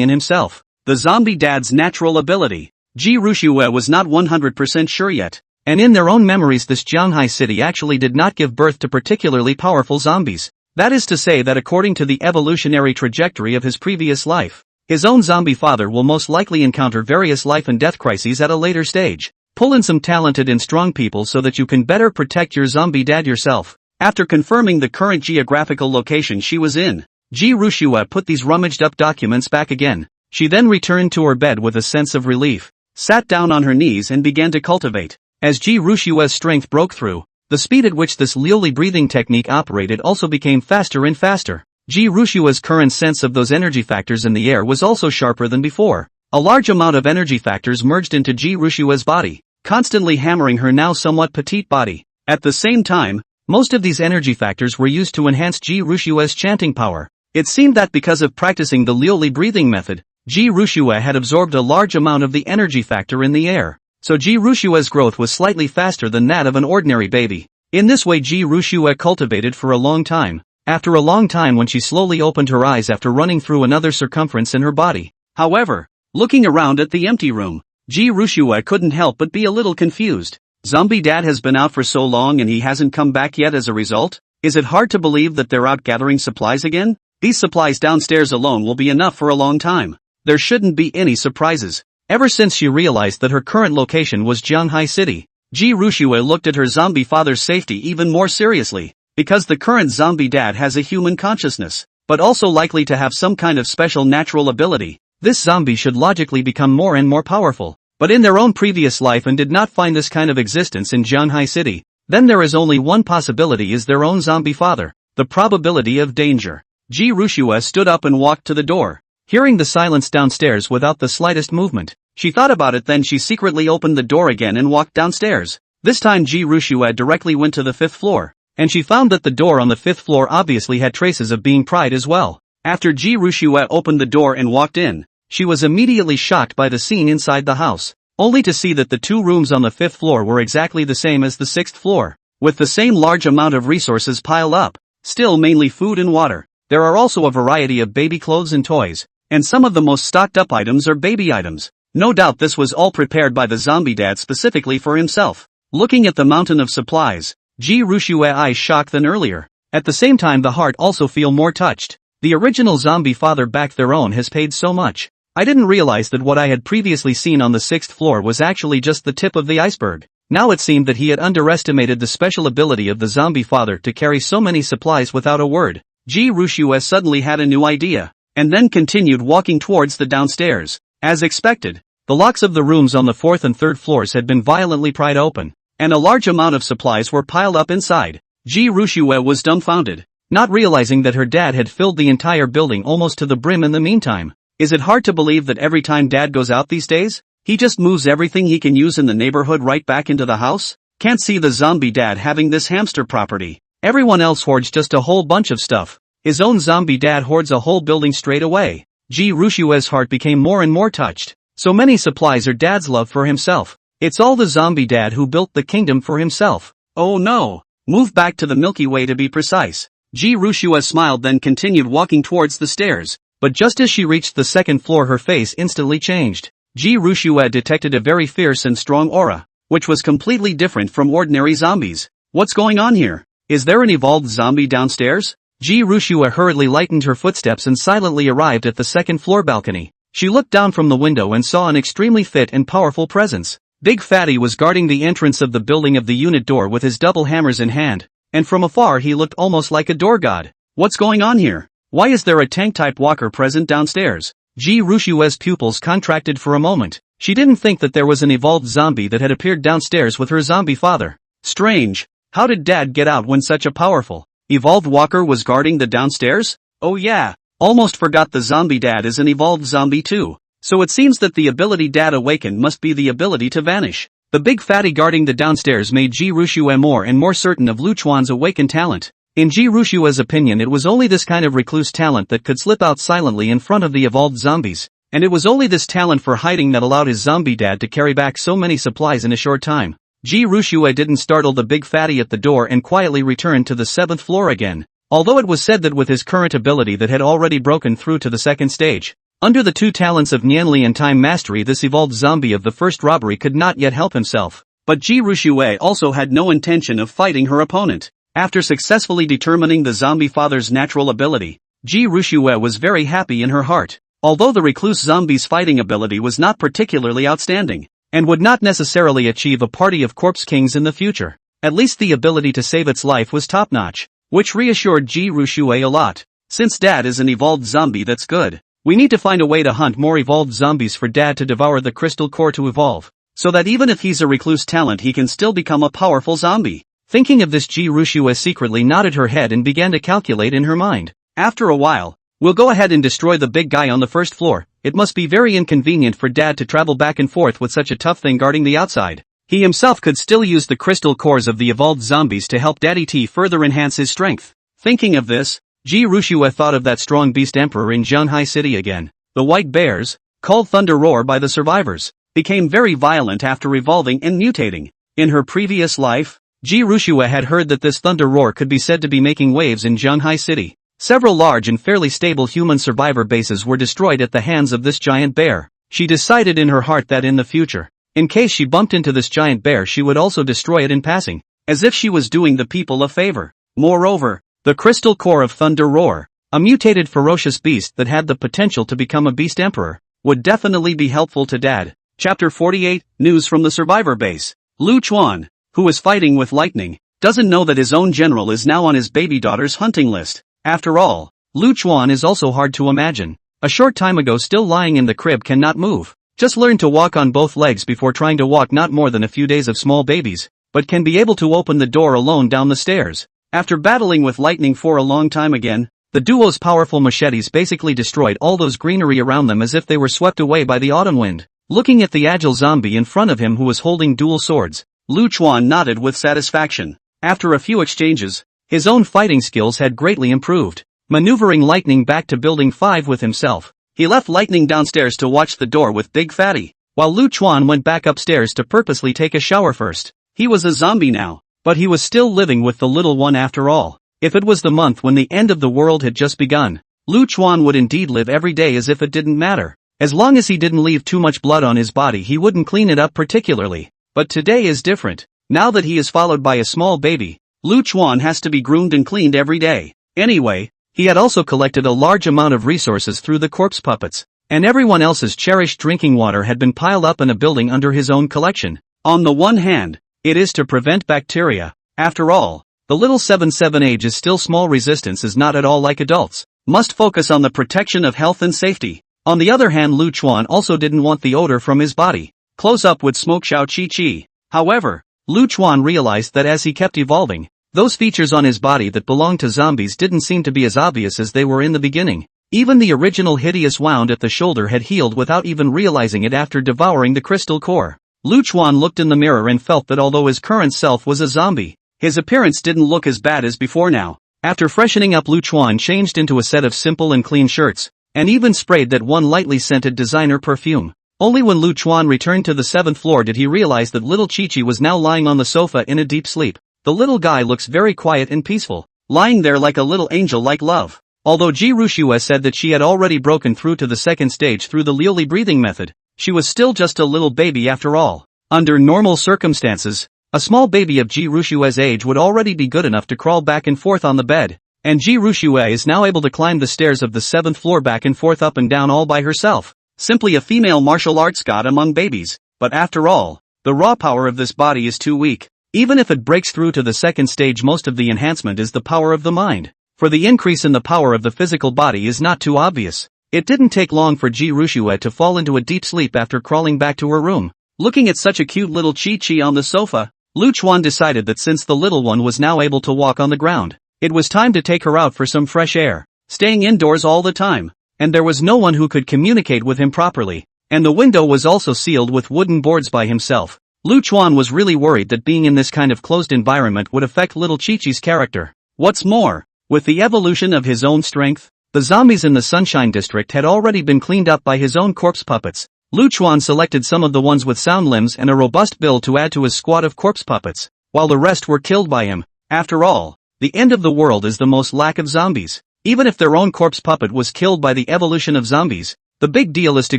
in himself. The zombie dad's natural ability. Ji Rushue was not 100% sure yet, and in their own memories this Jianghai city actually did not give birth to particularly powerful zombies. That is to say that according to the evolutionary trajectory of his previous life, his own zombie father will most likely encounter various life and death crises at a later stage. Pull in some talented and strong people so that you can better protect your zombie dad yourself. After confirming the current geographical location she was in, Ji Rushue put these rummaged up documents back again. She then returned to her bed with a sense of relief, sat down on her knees and began to cultivate. As Ji Rushue's strength broke through, the speed at which this Liuli breathing technique operated also became faster and faster. Ji Rushue's current sense of those energy factors in the air was also sharper than before. A large amount of energy factors merged into Ji Rushue's body, constantly hammering her now somewhat petite body. At the same time, most of these energy factors were used to enhance Ji Rushue's chanting power. It seemed that because of practicing the Liuli breathing method, Ji Rushue had absorbed a large amount of the energy factor in the air, so Ji Rushue's growth was slightly faster than that of an ordinary baby. In this way Ji Rushue cultivated for a long time. After a long time, when she slowly opened her eyes after running through another circumference in her body. However, looking around at the empty room, Ji Rushue couldn't help but be a little confused. Zombie Dad has been out for so long and he hasn't come back yet as a result? Is it hard to believe that they're out gathering supplies again? These supplies downstairs alone will be enough for a long time. There shouldn't be any surprises. Ever since she realized that her current location was Jianghai City, Ji Rushue looked at her zombie father's safety even more seriously. Because the current zombie dad has a human consciousness, but also likely to have some kind of special natural ability, this zombie should logically become more and more powerful. But in their own previous life and did not find this kind of existence in Jianghai City, then there is only one possibility: is their own zombie father. The probability of danger. Ji Rushue stood up and walked to the door, hearing the silence downstairs without the slightest movement. She thought about it, then she secretly opened the door again and walked downstairs. This time Ji Rushue directly went to the 5th floor, and she found that the door on the 5th floor obviously had traces of being pried as well. After Ji Rushue opened the door and walked in, she was immediately shocked by the scene inside the house, only to see that the 2 rooms on the 5th floor were exactly the same as the 6th floor, with the same large amount of resources piled up, still mainly food and water. There are also a variety of baby clothes and toys, and some of the most stocked up items are baby items. No doubt this was all prepared by the zombie dad specifically for himself. Looking at the mountain of supplies, Ji Rushue's eyes shocked than earlier. At the same time the heart also feel more touched. The original zombie father back their own has paid so much. I didn't realize that what I had previously seen on the 6th floor was actually just the tip of the iceberg. Now it seemed that he had underestimated the special ability of the zombie father to carry so many supplies without a word. Ji Rushue suddenly had a new idea, and then continued walking towards the downstairs. As expected, the locks of the rooms on the 4th and 3rd floors had been violently pried open, and a large amount of supplies were piled up inside. Ji Rushue was dumbfounded, not realizing that her dad had filled the entire building almost to the brim in the meantime. Is it hard to believe that every time dad goes out these days, he just moves everything he can use in the neighborhood right back into the house? Can't see the zombie dad having this hamster property. Everyone else hoards just a whole bunch of stuff. His own zombie dad hoards a whole building straight away. Ji Rushue's heart became more and more touched. So many supplies are dad's love for himself. It's all the zombie dad who built the kingdom for himself. Oh no! Move back to the Milky Way to be precise. Ji Rushue smiled, then continued walking towards the stairs. But just as she reached the 2nd floor her face instantly changed. Ji Rushue detected a very fierce and strong aura, which was completely different from ordinary zombies. What's going on here? Is there an evolved zombie downstairs? Ji Rushue hurriedly lightened her footsteps and silently arrived at the 2nd floor balcony. She looked down from the window and saw an extremely fit and powerful presence. Big Fatty was guarding the entrance of the building of the unit door with his double hammers in hand, and from afar he looked almost like a door god. What's going on here? Why is there a tank-type walker present downstairs? Ji Rushue's pupils contracted for a moment. She didn't think that there was an evolved zombie that had appeared downstairs with her zombie father. Strange. How did Dad get out when such a powerful, evolved walker was guarding the downstairs? Oh yeah, almost forgot the zombie dad is an evolved zombie too. So it seems that the ability Dad awakened must be the ability to vanish. The big fatty guarding the downstairs made Ji Rushue more and more certain of Lu Chuan's awakened talent. In Ji Rushue's opinion, it was only this kind of recluse talent that could slip out silently in front of the evolved zombies. And it was only this talent for hiding that allowed his zombie dad to carry back so many supplies in a short time. Ji Rushue didn't startle the big fatty at the door and quietly returned to the 7th floor again. Although it was said that with his current ability that had already broken through to the 2nd stage. Under the 2 talents of Nianli and time mastery, this evolved zombie of the first robbery could not yet help himself. But Ji Rushue also had no intention of fighting her opponent. After successfully determining the zombie father's natural ability, Ji Rushue was very happy in her heart. Although the recluse zombie's fighting ability was not particularly outstanding, and would not necessarily achieve a party of corpse kings in the future, at least the ability to save its life was top-notch, which reassured Ji Rushue a lot. Since Dad is an evolved zombie, that's good. We need to find a way to hunt more evolved zombies for Dad to devour the crystal core to evolve, so that even if he's a recluse talent he can still become a powerful zombie. Thinking of this, Ji Rushue secretly nodded her head and began to calculate in her mind. After a while, we'll go ahead and destroy the big guy on the 1st floor. It must be very inconvenient for Dad to travel back and forth with such a tough thing guarding the outside. He himself could still use the crystal cores of the evolved zombies to help Daddy T further enhance his strength. Thinking of this, Ji Rushue thought of that strong beast emperor in Zhanghai City again. The white bears, called Thunder Roar by the survivors, became very violent after evolving and mutating. In her previous life, Ji Rushue had heard that this Thunder Roar could be said to be making waves in Zhanghai City. Several large and fairly stable human survivor bases were destroyed at the hands of this giant bear. She decided in her heart that in the future, in case she bumped into this giant bear, she would also destroy it in passing, as if she was doing the people a favor. Moreover, the crystal core of Thunder Roar, a mutated ferocious beast that had the potential to become a beast emperor, would definitely be helpful to Dad. Chapter 48, News from the Survivor Base. Lu Chuan, who is fighting with lightning, doesn't know that his own general is now on his baby daughter's hunting list. After all, Lu Chuan is also hard to imagine. A short time ago still lying in the crib, cannot move. Just learned to walk on both legs before trying to walk not more than a few days of small babies, but can be able to open the door alone down the stairs. After battling with lightning for a long time again, the duo's powerful machetes basically destroyed all those greenery around them as if they were swept away by the autumn wind. Looking at the agile zombie in front of him who was holding dual swords, Lu Chuan nodded with satisfaction. After a few exchanges, his own fighting skills had greatly improved. Maneuvering Lightning back to Building 5 with himself, he left Lightning downstairs to watch the door with Big Fatty, while Lu Chuan went back upstairs to purposely take a shower first. He was a zombie now, but he was still living with the little one after all. If it was the month when the end of the world had just begun, Lu Chuan would indeed live every day as if it didn't matter. As long as he didn't leave too much blood on his body, he wouldn't clean it up particularly. But today is different. Now that he is followed by a small baby, Lu Chuan has to be groomed and cleaned every day. Anyway, he had also collected a large amount of resources through the corpse puppets, and everyone else's cherished drinking water had been piled up in a building under his own collection. On the one hand, it is to prevent bacteria. After all, the little 7-7 age is still small, resistance is not at all like adults. Must focus on the protection of health and safety. On the other hand, Lu Chuan also didn't want the odor from his body. Close up would smoke Xiao Qi. However, Lu Chuan realized that as he kept evolving, those features on his body that belonged to zombies didn't seem to be as obvious as they were in the beginning. Even the original hideous wound at the shoulder had healed without even realizing it after devouring the crystal core. Lu Chuan looked in the mirror and felt that although his current self was a zombie, his appearance didn't look as bad as before now. After freshening up, Lu Chuan changed into a set of simple and clean shirts, and even sprayed that one lightly scented designer perfume. Only when Lu Chuan returned to the 7th floor did he realize that little Chi-Chi was now lying on the sofa in a deep sleep. The little guy looks very quiet and peaceful, lying there like a little angel like love. Although Ji Rushue said that she had already broken through to the 2nd stage through the Liuli breathing method, she was still just a little baby after all. Under normal circumstances, a small baby of Ji Rushue's age would already be good enough to crawl back and forth on the bed, and Ji Rushue is now able to climb the stairs of the 7th floor back and forth up and down all by herself. Simply a female martial arts god among babies, but after all, the raw power of this body is too weak. Even if it breaks through to the 2nd stage, most of the enhancement is the power of the mind, for the increase in the power of the physical body is not too obvious. It didn't take long for Ji Rushue to fall into a deep sleep after crawling back to her room. Looking at such a cute little Chi-Chi on the sofa, Lu Chuan decided that since the little one was now able to walk on the ground, it was time to take her out for some fresh air. Staying indoors all the time, and there was no one who could communicate with him properly, and the window was also sealed with wooden boards by himself. Lu Chuan was really worried that being in this kind of closed environment would affect little Chi-Chi's character. What's more, with the evolution of his own strength, the zombies in the Sunshine District had already been cleaned up by his own corpse puppets. Lu Chuan selected some of the ones with sound limbs and a robust build to add to his squad of corpse puppets, while the rest were killed by him. After all, the end of the world is the most lack of zombies. Even if their own corpse puppet was killed by the evolution of zombies, the big deal is to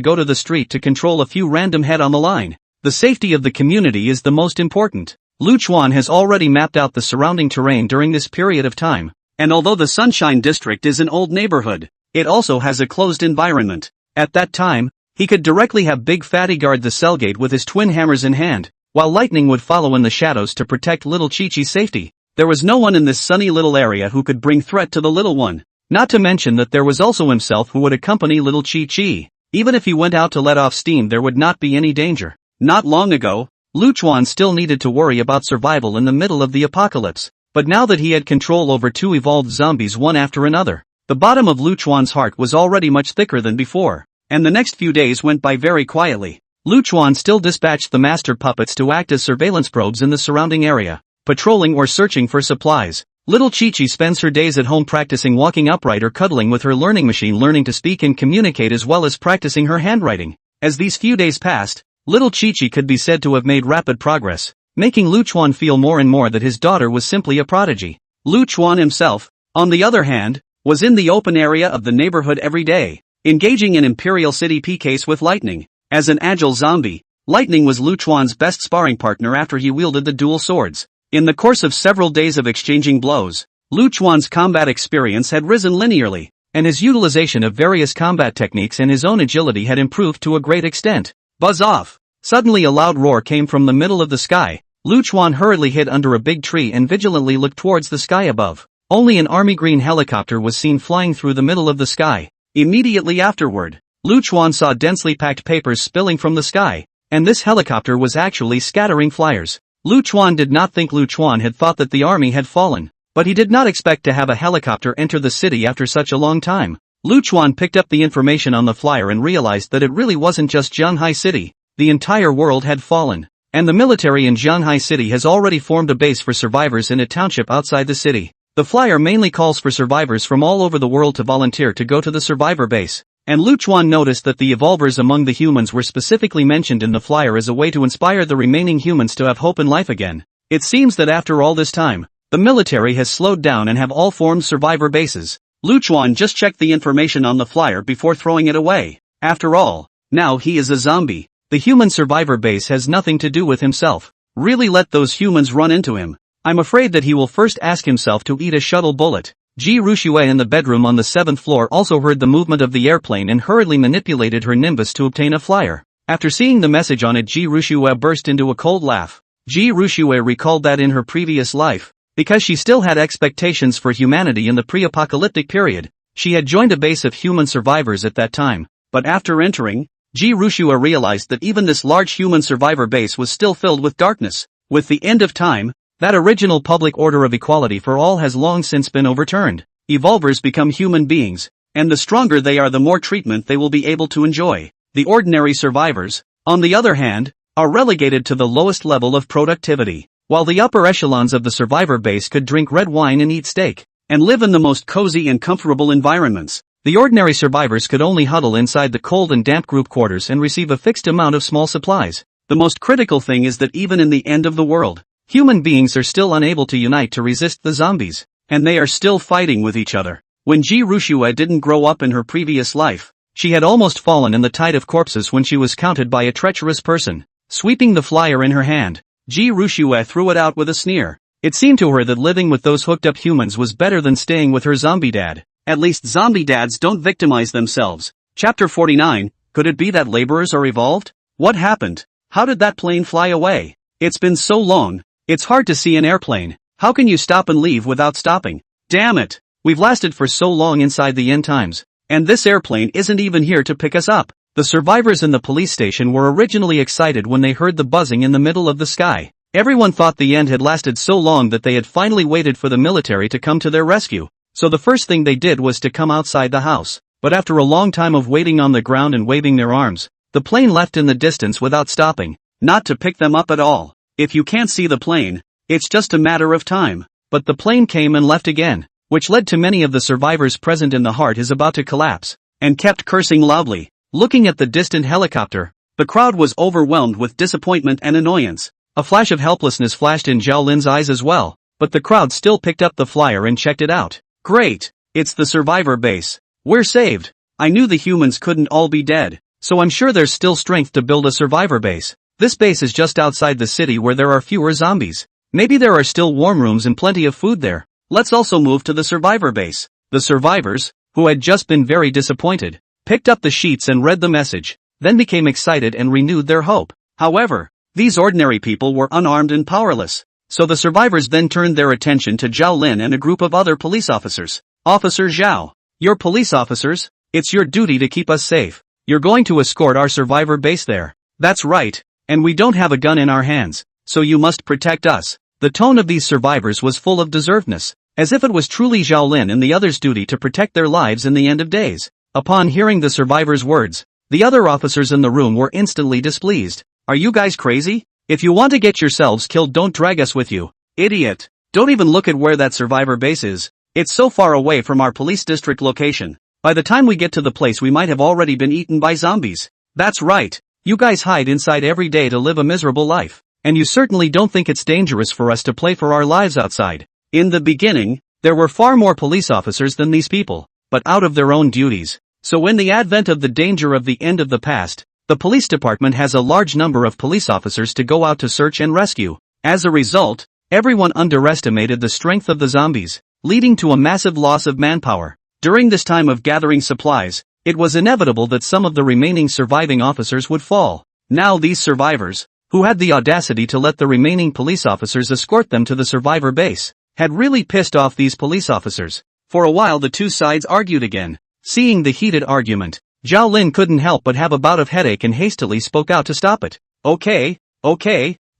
go to the street to control a few random head on the line. The safety of the community is the most important. Lu Chuan has already mapped out the surrounding terrain during this period of time, and although the Sunshine District is an old neighborhood, it also has a closed environment. At that time, he could directly have Big Fatty guard the cell gate with his twin hammers in hand, while Lightning would follow in the shadows to protect little Chi-Chi's safety. There was no one in this sunny little area who could bring threat to the little one. Not to mention that there was also himself who would accompany little Chi-Chi. Even if he went out to let off steam, there would not be any danger. Not long ago, Lu Chuan still needed to worry about survival in the middle of the apocalypse, but now that he had control over two evolved zombies one after another, the bottom of Lu Chuan's heart was already much thicker than before, and the next few days went by very quietly. Lu Chuan still dispatched the master puppets to act as surveillance probes in the surrounding area, patrolling or searching for supplies. Little Chi-Chi spends her days at home practicing walking upright or cuddling with her learning machine, learning to speak and communicate as well as practicing her handwriting. As these few days passed, little Chi-Chi could be said to have made rapid progress, making Lu Chuan feel more and more that his daughter was simply a prodigy. Lu Chuan himself, on the other hand, was in the open area of the neighborhood every day, engaging in Imperial City PKs with Lightning. As an agile zombie, Lightning was Lu Chuan's best sparring partner after he wielded the dual swords. In the course of several days of exchanging blows, Lu Chuan's combat experience had risen linearly, and his utilization of various combat techniques and his own agility had improved to a great extent. Buzz off! Suddenly a loud roar came from the middle of the sky. Lu Chuan hurriedly hid under a big tree and vigilantly looked towards the sky above. Only an army green helicopter was seen flying through the middle of the sky. Immediately afterward, Lu Chuan saw densely packed papers spilling from the sky, and this helicopter was actually scattering flyers. Lu Chuan did not think Lu Chuan had thought that the army had fallen, but he did not expect to have a helicopter enter the city after such a long time. Lu Chuan picked up the information on the flyer and realized that it really wasn't just Zhanghai City. The entire world had fallen, and the military in Zhanghai City has already formed a base for survivors in a township outside the city. The flyer mainly calls for survivors from all over the world to volunteer to go to the survivor base, and Lu Chuan noticed that the evolvers among the humans were specifically mentioned in the flyer as a way to inspire the remaining humans to have hope in life again. It seems that after all this time, the military has slowed down and have all formed survivor bases. Lu Chuan just checked the information on the flyer before throwing it away. After all, now he is a zombie. The human survivor base has nothing to do with himself. Really let those humans run into him. I'm afraid that he will first ask himself to eat a shuttle bullet. Ji Rushue in the bedroom on the 7th floor also heard the movement of the airplane and hurriedly manipulated her Nimbus to obtain a flyer. After seeing the message on it, Ji Rushue burst into a cold laugh. Ji Rushue recalled that in her previous life, because she still had expectations for humanity in the pre-apocalyptic period, she had joined a base of human survivors at that time, but after entering, Ji Rushue realized that even this large human survivor base was still filled with darkness. With the end of time, that original public order of equality for all has long since been overturned. Evolvers become human beings, and the stronger they are the more treatment they will be able to enjoy. The ordinary survivors, on the other hand, are relegated to the lowest level of productivity, while the upper echelons of the survivor base could drink red wine and eat steak, and live in the most cozy and comfortable environments. The ordinary survivors could only huddle inside the cold and damp group quarters and receive a fixed amount of small supplies. The most critical thing is that even in the end of the world, human beings are still unable to unite to resist the zombies, and they are still fighting with each other. When Ji Rushue didn't grow up in her previous life, she had almost fallen in the tide of corpses when she was counted by a treacherous person. Sweeping the flyer in her hand, Ji Rushue threw it out with a sneer. It seemed to her that living with those hooked up humans was better than staying with her zombie dad. At least zombie dads don't victimize themselves. Chapter 49, could it be that laborers are evolved? What happened? How did that plane fly away? It's been so long. It's hard to see an airplane. How can you stop and leave without stopping? Damn it! We've lasted for so long inside the end times, And this airplane isn't even here to pick us up. The survivors in the police station were originally excited when they heard the buzzing in the middle of the sky. Everyone thought the end had lasted so long that they had finally waited for the military to come to their rescue. So the first thing they did was to come outside the house. But after a long time of waiting on the ground and waving their arms, the plane left in the distance without stopping, not to pick them up at all. If you can't see the plane, it's just a matter of time. But the plane came and left again, which led to many of the survivors present in the heart is about to collapse, and kept cursing loudly. Looking at the distant helicopter, the crowd was overwhelmed with disappointment and annoyance. A flash of helplessness flashed in Zhao Lin's eyes as well, but the crowd still picked up the flyer and checked it out. Great! It's the survivor base. We're saved. I knew the humans couldn't all be dead, so I'm sure there's still strength to build a survivor base. This base is just outside the city where there are fewer zombies. Maybe there are still warm rooms and plenty of food there. Let's also move to the survivor base. The survivors, who had just been very disappointed, picked up the sheets and read the message, then became excited and renewed their hope. However, these ordinary people were unarmed and powerless. So the survivors then turned their attention to Zhao Lin and a group of other police officers. Officer Zhao, you're police officers? It's your duty to keep us safe. You're going to escort our survivor base there. That's right, and we don't have a gun in our hands, so you must protect us. The tone of these survivors was full of deservedness, as if it was truly Zhao Lin and the others' duty to protect their lives in the end of days. Upon hearing the survivors' words, the other officers in the room were instantly displeased. Are you guys crazy? If you want to get yourselves killed, don't drag us with you. Idiot. Don't even look at where that survivor base is. It's so far away from our police district location. By the time we get to the place we might have already been eaten by zombies. That's right. You guys hide inside every day to live a miserable life. And you certainly don't think it's dangerous for us to play for our lives outside. In the beginning, there were far more police officers than these people, but out of their own duties. So in the advent of the danger of the end of the past, the police department has a large number of police officers to go out to search and rescue. As a result, everyone underestimated the strength of the zombies, leading to a massive loss of manpower. During this time of gathering supplies, it was inevitable that some of the remaining surviving officers would fall. Now these survivors, who had the audacity to let the remaining police officers escort them to the survivor base, had really pissed off these police officers. For a while the two sides argued again. Seeing the heated argument, Zhao Lin couldn't help but have a bout of headache and hastily spoke out to stop it. Okay,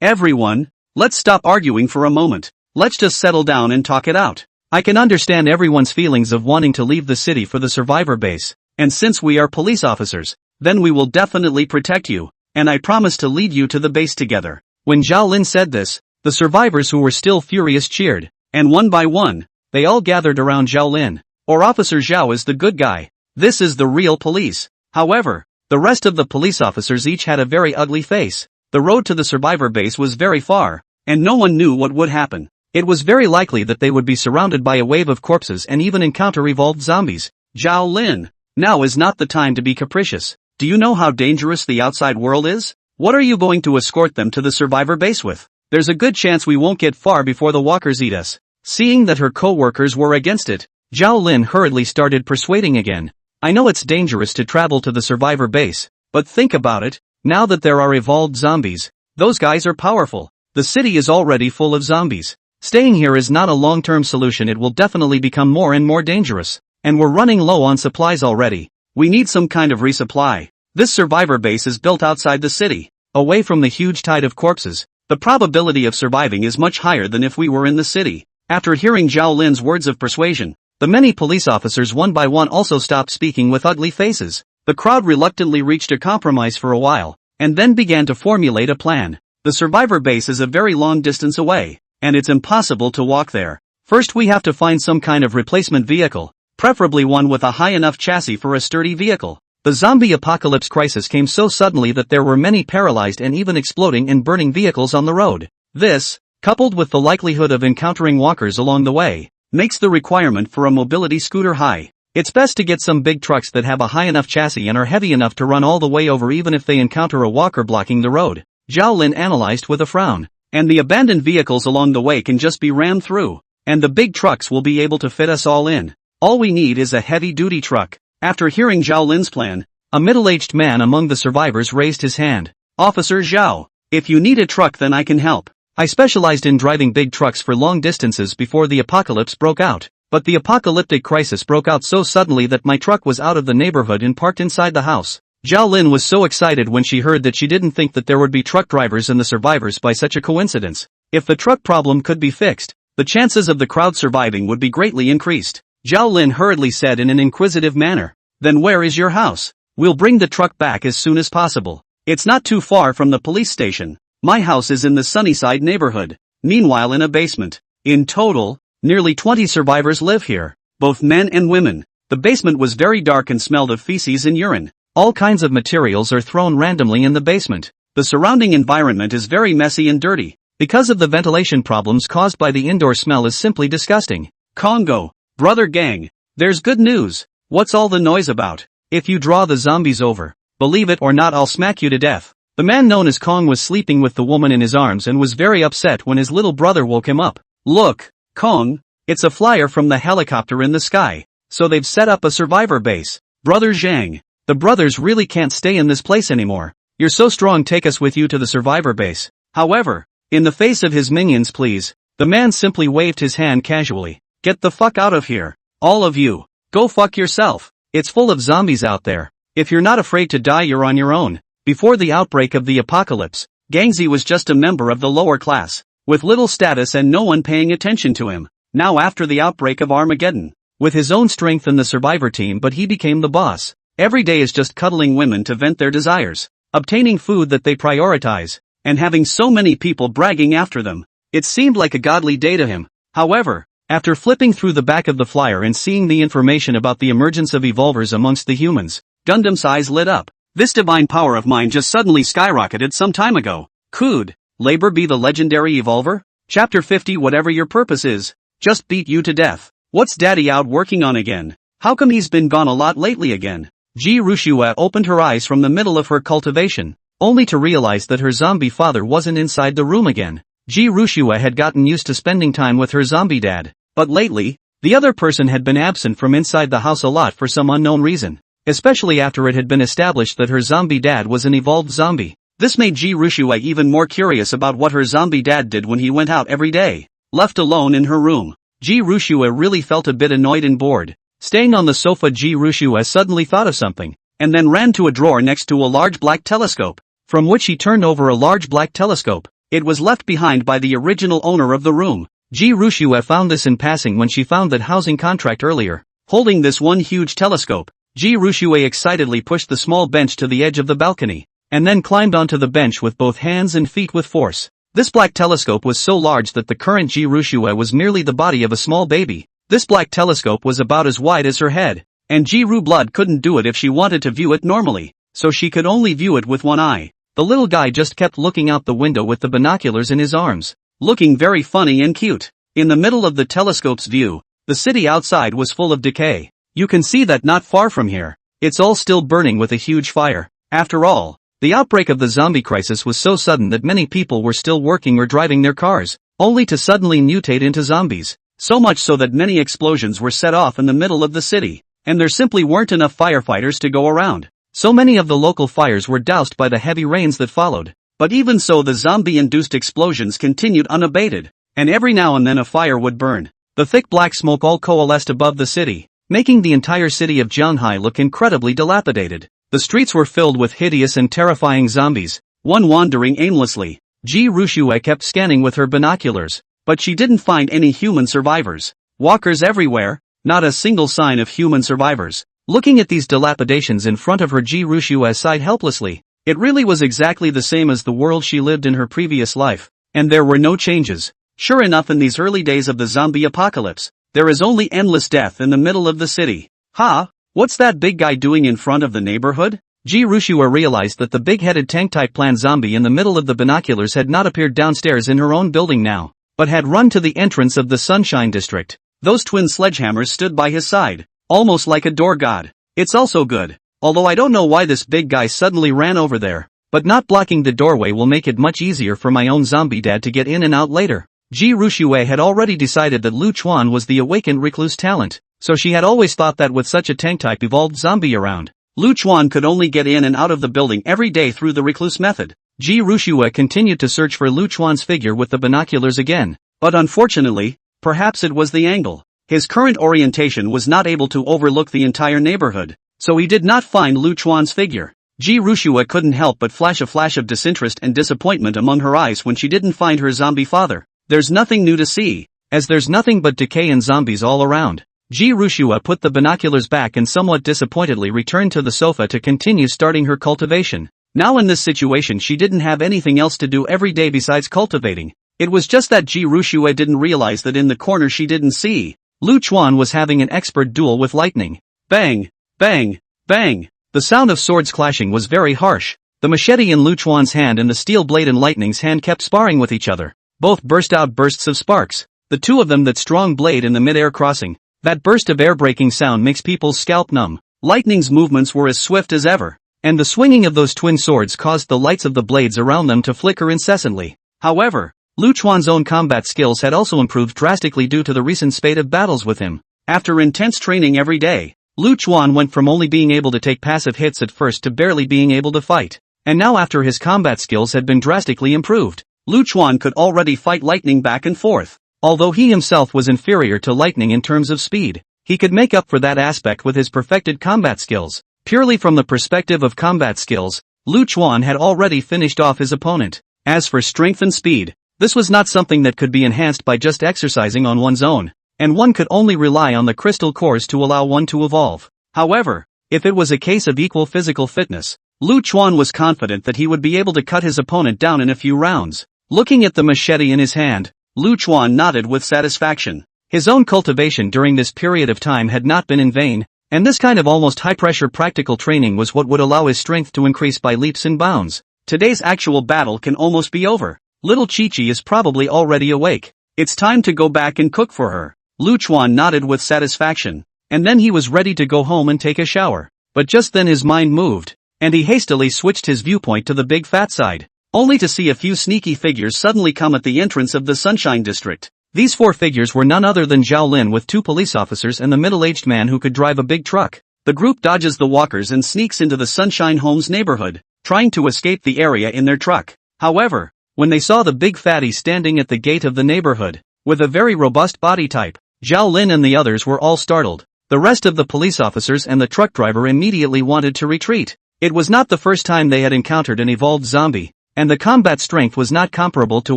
everyone, let's stop arguing for a moment. Let's just settle down and talk it out. I can understand everyone's feelings of wanting to leave the city for the survivor base, and since we are police officers, then we will definitely protect you, and I promise to lead you to the base together. When Zhao Lin said this, the survivors who were still furious cheered, and one by one, they all gathered around Zhao Lin. Or Officer Zhao is the good guy. This is the real police. However, the rest of the police officers each had a very ugly face. The road to the survivor base was very far, and no one knew what would happen. It was very likely that they would be surrounded by a wave of corpses and even encounter evolved zombies. Zhao Lin, now is not the time to be capricious. Do you know how dangerous the outside world is? What are you going to escort them to the survivor base with? There's a good chance we won't get far before the walkers eat us. Seeing that her co-workers were against it, Zhao Lin hurriedly started persuading again. I know it's dangerous to travel to the survivor base, but think about it, now that there are evolved zombies, those guys are powerful. The city is already full of zombies. Staying here is not a long-term solution. It will definitely become more and more dangerous. And we're running low on supplies already. We need some kind of resupply. This survivor base is built outside the city, away from the huge tide of corpses. The probability of surviving is much higher than if we were in the city. After hearing Zhao Lin's words of persuasion, the many police officers one by one also stopped speaking with ugly faces. The crowd reluctantly reached a compromise for a while, and then began to formulate a plan. The survivor base is a very long distance away, and it's impossible to walk there. First we have to find some kind of replacement vehicle, preferably one with a high enough chassis for a sturdy vehicle. The zombie apocalypse crisis came so suddenly that there were many paralyzed and even exploding and burning vehicles on the road. This, coupled with the likelihood of encountering walkers along the way, makes the requirement for a mobility scooter high. It's best to get some big trucks that have a high enough chassis and are heavy enough to run all the way over even if they encounter a walker blocking the road. Zhao Lin analyzed with a frown. And the abandoned vehicles along the way can just be rammed through. And the big trucks will be able to fit us all in. All we need is a heavy-duty truck. After hearing Zhao Lin's plan, a middle-aged man among the survivors raised his hand. Officer Zhao, if you need a truck then I can help. I specialized in driving big trucks for long distances before the apocalypse broke out. But the apocalyptic crisis broke out so suddenly that my truck was out of the neighborhood and parked inside the house. Zhao Lin was so excited when she heard that she didn't think that there would be truck drivers and the survivors by such a coincidence. If the truck problem could be fixed, the chances of the crowd surviving would be greatly increased. Zhao Lin hurriedly said in an inquisitive manner, "Then where is your house? We'll bring the truck back as soon as possible. It's not too far from the police station. My house is in the Sunnyside neighborhood, meanwhile in a basement. In total, nearly 20 survivors live here, both men and women. The basement was very dark and smelled of feces and urine. All kinds of materials are thrown randomly in the basement. The surrounding environment is very messy and dirty, because of the ventilation problems caused by the indoor smell is simply disgusting." Congo, brother gang, there's good news. What's all the noise about? If you draw the zombies over, believe it or not, I'll smack you to death. The man known as Kong was sleeping with the woman in his arms and was very upset when his little brother woke him up. "Look, Kong, it's a flyer from the helicopter in the sky. So they've set up a survivor base. Brother Zhang, the brothers really can't stay in this place anymore. You're so strong, take us with you to the survivor base." However, in the face of his minions, please, the man simply waved his hand casually. "Get the fuck out of here. All of you, go fuck yourself. It's full of zombies out there. If you're not afraid to die, you're on your own." Before the outbreak of the apocalypse, Gangzi was just a member of the lower class, with little status and no one paying attention to him. Now after the outbreak of Armageddon, with his own strength and the survivor team, but he became the boss. Every day is just cuddling women to vent their desires, obtaining food that they prioritize, and having so many people bragging after them. It seemed like a godly day to him. However, after flipping through the back of the flyer and seeing the information about the emergence of evolvers amongst the humans, Gundam's eyes lit up. This divine power of mine just suddenly skyrocketed some time ago. Could labor be the legendary evolver? Chapter 50. Whatever your purpose is, just beat you to death. What's daddy out working on again? How come he's been gone a lot lately again? Ji Rushua opened her eyes from the middle of her cultivation, only to realize that her zombie father wasn't inside the room again. Ji Rushua had gotten used to spending time with her zombie dad, but lately, the other person had been absent from inside the house a lot for some unknown reason. Especially after it had been established that her zombie dad was an evolved zombie. This made Ji Rushua even more curious about what her zombie dad did when he went out every day. Left alone in her room, Ji Rushua really felt a bit annoyed and bored. Staying on the sofa, Ji Rushua suddenly thought of something, and then ran to a drawer next to a large black telescope, from which he turned over a large black telescope. It was left behind by the original owner of the room. Ji Rushua found this in passing when she found that housing contract earlier. Holding this one huge telescope, Ji Rushua excitedly pushed the small bench to the edge of the balcony, and then climbed onto the bench with both hands and feet with force. This black telescope was so large that the current Ji Rushua was merely the body of a small baby. This black telescope was about as wide as her head, and Ji Ru Blood couldn't do it if she wanted to view it normally, so she could only view it with one eye. The little guy just kept looking out the window with the binoculars in his arms, looking very funny and cute. In the middle of the telescope's view, the city outside was full of decay. You can see that not far from here. It's all still burning with a huge fire. After all, the outbreak of the zombie crisis was so sudden that many people were still working or driving their cars, only to suddenly mutate into zombies. So much so that many explosions were set off in the middle of the city, and there simply weren't enough firefighters to go around. So many of the local fires were doused by the heavy rains that followed. But even so, the zombie-induced explosions continued unabated, and every now and then a fire would burn. The thick black smoke all coalesced above the city, making the entire city of Zhanghai look incredibly dilapidated. The streets were filled with hideous and terrifying zombies, one wandering aimlessly. Ji Rushua kept scanning with her binoculars, but she didn't find any human survivors. Walkers everywhere, not a single sign of human survivors. Looking at these dilapidations in front of her, Ji Rushua sighed helplessly. It really was exactly the same as the world she lived in her previous life, and there were no changes. Sure enough, in these early days of the zombie apocalypse, there is only endless death in the middle of the city. Ha! What's that big guy doing in front of the neighborhood? Ji Rushua realized that the big-headed tank-type plant zombie in the middle of the binoculars had not appeared downstairs in her own building now, but had run to the entrance of the Sunshine District. Those twin sledgehammers stood by his side, almost like a door god. It's also good, although I don't know why this big guy suddenly ran over there, but not blocking the doorway will make it much easier for my own zombie dad to get in and out later. Ji Rushua had already decided that Lu Chuan was the awakened recluse talent, so she had always thought that with such a tank-type evolved zombie around, Lu Chuan could only get in and out of the building every day through the recluse method. Ji Rushua continued to search for Lu Chuan's figure with the binoculars again, but unfortunately, perhaps it was the angle. His current orientation was not able to overlook the entire neighborhood, so he did not find Lu Chuan's figure. Ji Rushua couldn't help but flash a flash of disinterest and disappointment among her eyes when she didn't find her zombie father. There's nothing new to see, as there's nothing but decay and zombies all around. Ji Rushua put the binoculars back and somewhat disappointedly returned to the sofa to continue starting her cultivation. Now in this situation she didn't have anything else to do every day besides cultivating. It was just that Ji Rushua didn't realize that in the corner she didn't see, Lu Chuan was having an expert duel with lightning. Bang! Bang! Bang! The sound of swords clashing was very harsh. The machete in Lu Chuan's hand and the steel blade in Lightning's hand kept sparring with each other. Both burst out bursts of sparks. The two of them, that strong blade in the mid-air crossing. That burst of air-breaking sound makes people's scalp numb. Lightning's movements were as swift as ever, and the swinging of those twin swords caused the lights of the blades around them to flicker incessantly. However, Lu Chuan's own combat skills had also improved drastically due to the recent spate of battles with him. After intense training every day, Lu Chuan went from only being able to take passive hits at first to barely being able to fight. And now after his combat skills had been drastically improved, Lu Chuan could already fight Lightning back and forth. Although he himself was inferior to Lightning in terms of speed, he could make up for that aspect with his perfected combat skills. Purely from the perspective of combat skills, Lu Chuan had already finished off his opponent. As for strength and speed, this was not something that could be enhanced by just exercising on one's own, and one could only rely on the crystal cores to allow one to evolve. However, if it was a case of equal physical fitness, Lu Chuan was confident that he would be able to cut his opponent down in a few rounds. Looking at the machete in his hand, Lu Chuan nodded with satisfaction. His own cultivation during this period of time had not been in vain, and this kind of almost high-pressure practical training was what would allow his strength to increase by leaps and bounds. Today's actual battle can almost be over. Little Chi-Chi is probably already awake. It's time to go back and cook for her. Lu Chuan nodded with satisfaction, and then he was ready to go home and take a shower. But just then his mind moved, and he hastily switched his viewpoint to the big fat side, only to see a few sneaky figures suddenly come at the entrance of the Sunshine District. These four figures were none other than Zhao Lin with two police officers and the middle-aged man who could drive a big truck. The group dodges the walkers and sneaks into the Sunshine Homes neighborhood, trying to escape the area in their truck. However, when they saw the big fatty standing at the gate of the neighborhood, with a very robust body type, Zhao Lin and the others were all startled. The rest of the police officers and the truck driver immediately wanted to retreat. It was not the first time they had encountered an evolved zombie, and the combat strength was not comparable to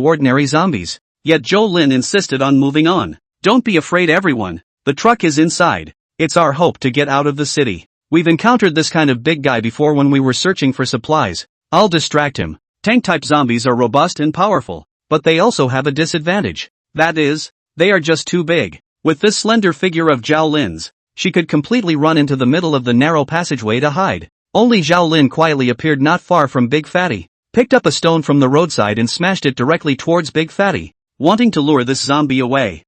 ordinary zombies. Yet Zhao Lin insisted on moving on. Don't be afraid everyone, the truck is inside. It's our hope to get out of the city. We've encountered this kind of big guy before when we were searching for supplies. I'll distract him. Tank-type zombies are robust and powerful, but they also have a disadvantage. That is, they are just too big. With this slender figure of Zhao Lin's, she could completely run into the middle of the narrow passageway to hide. Only Zhao Lin quietly appeared not far from Big Fatty, picked up a stone from the roadside and smashed it directly towards Big Fatty, wanting to lure this zombie away.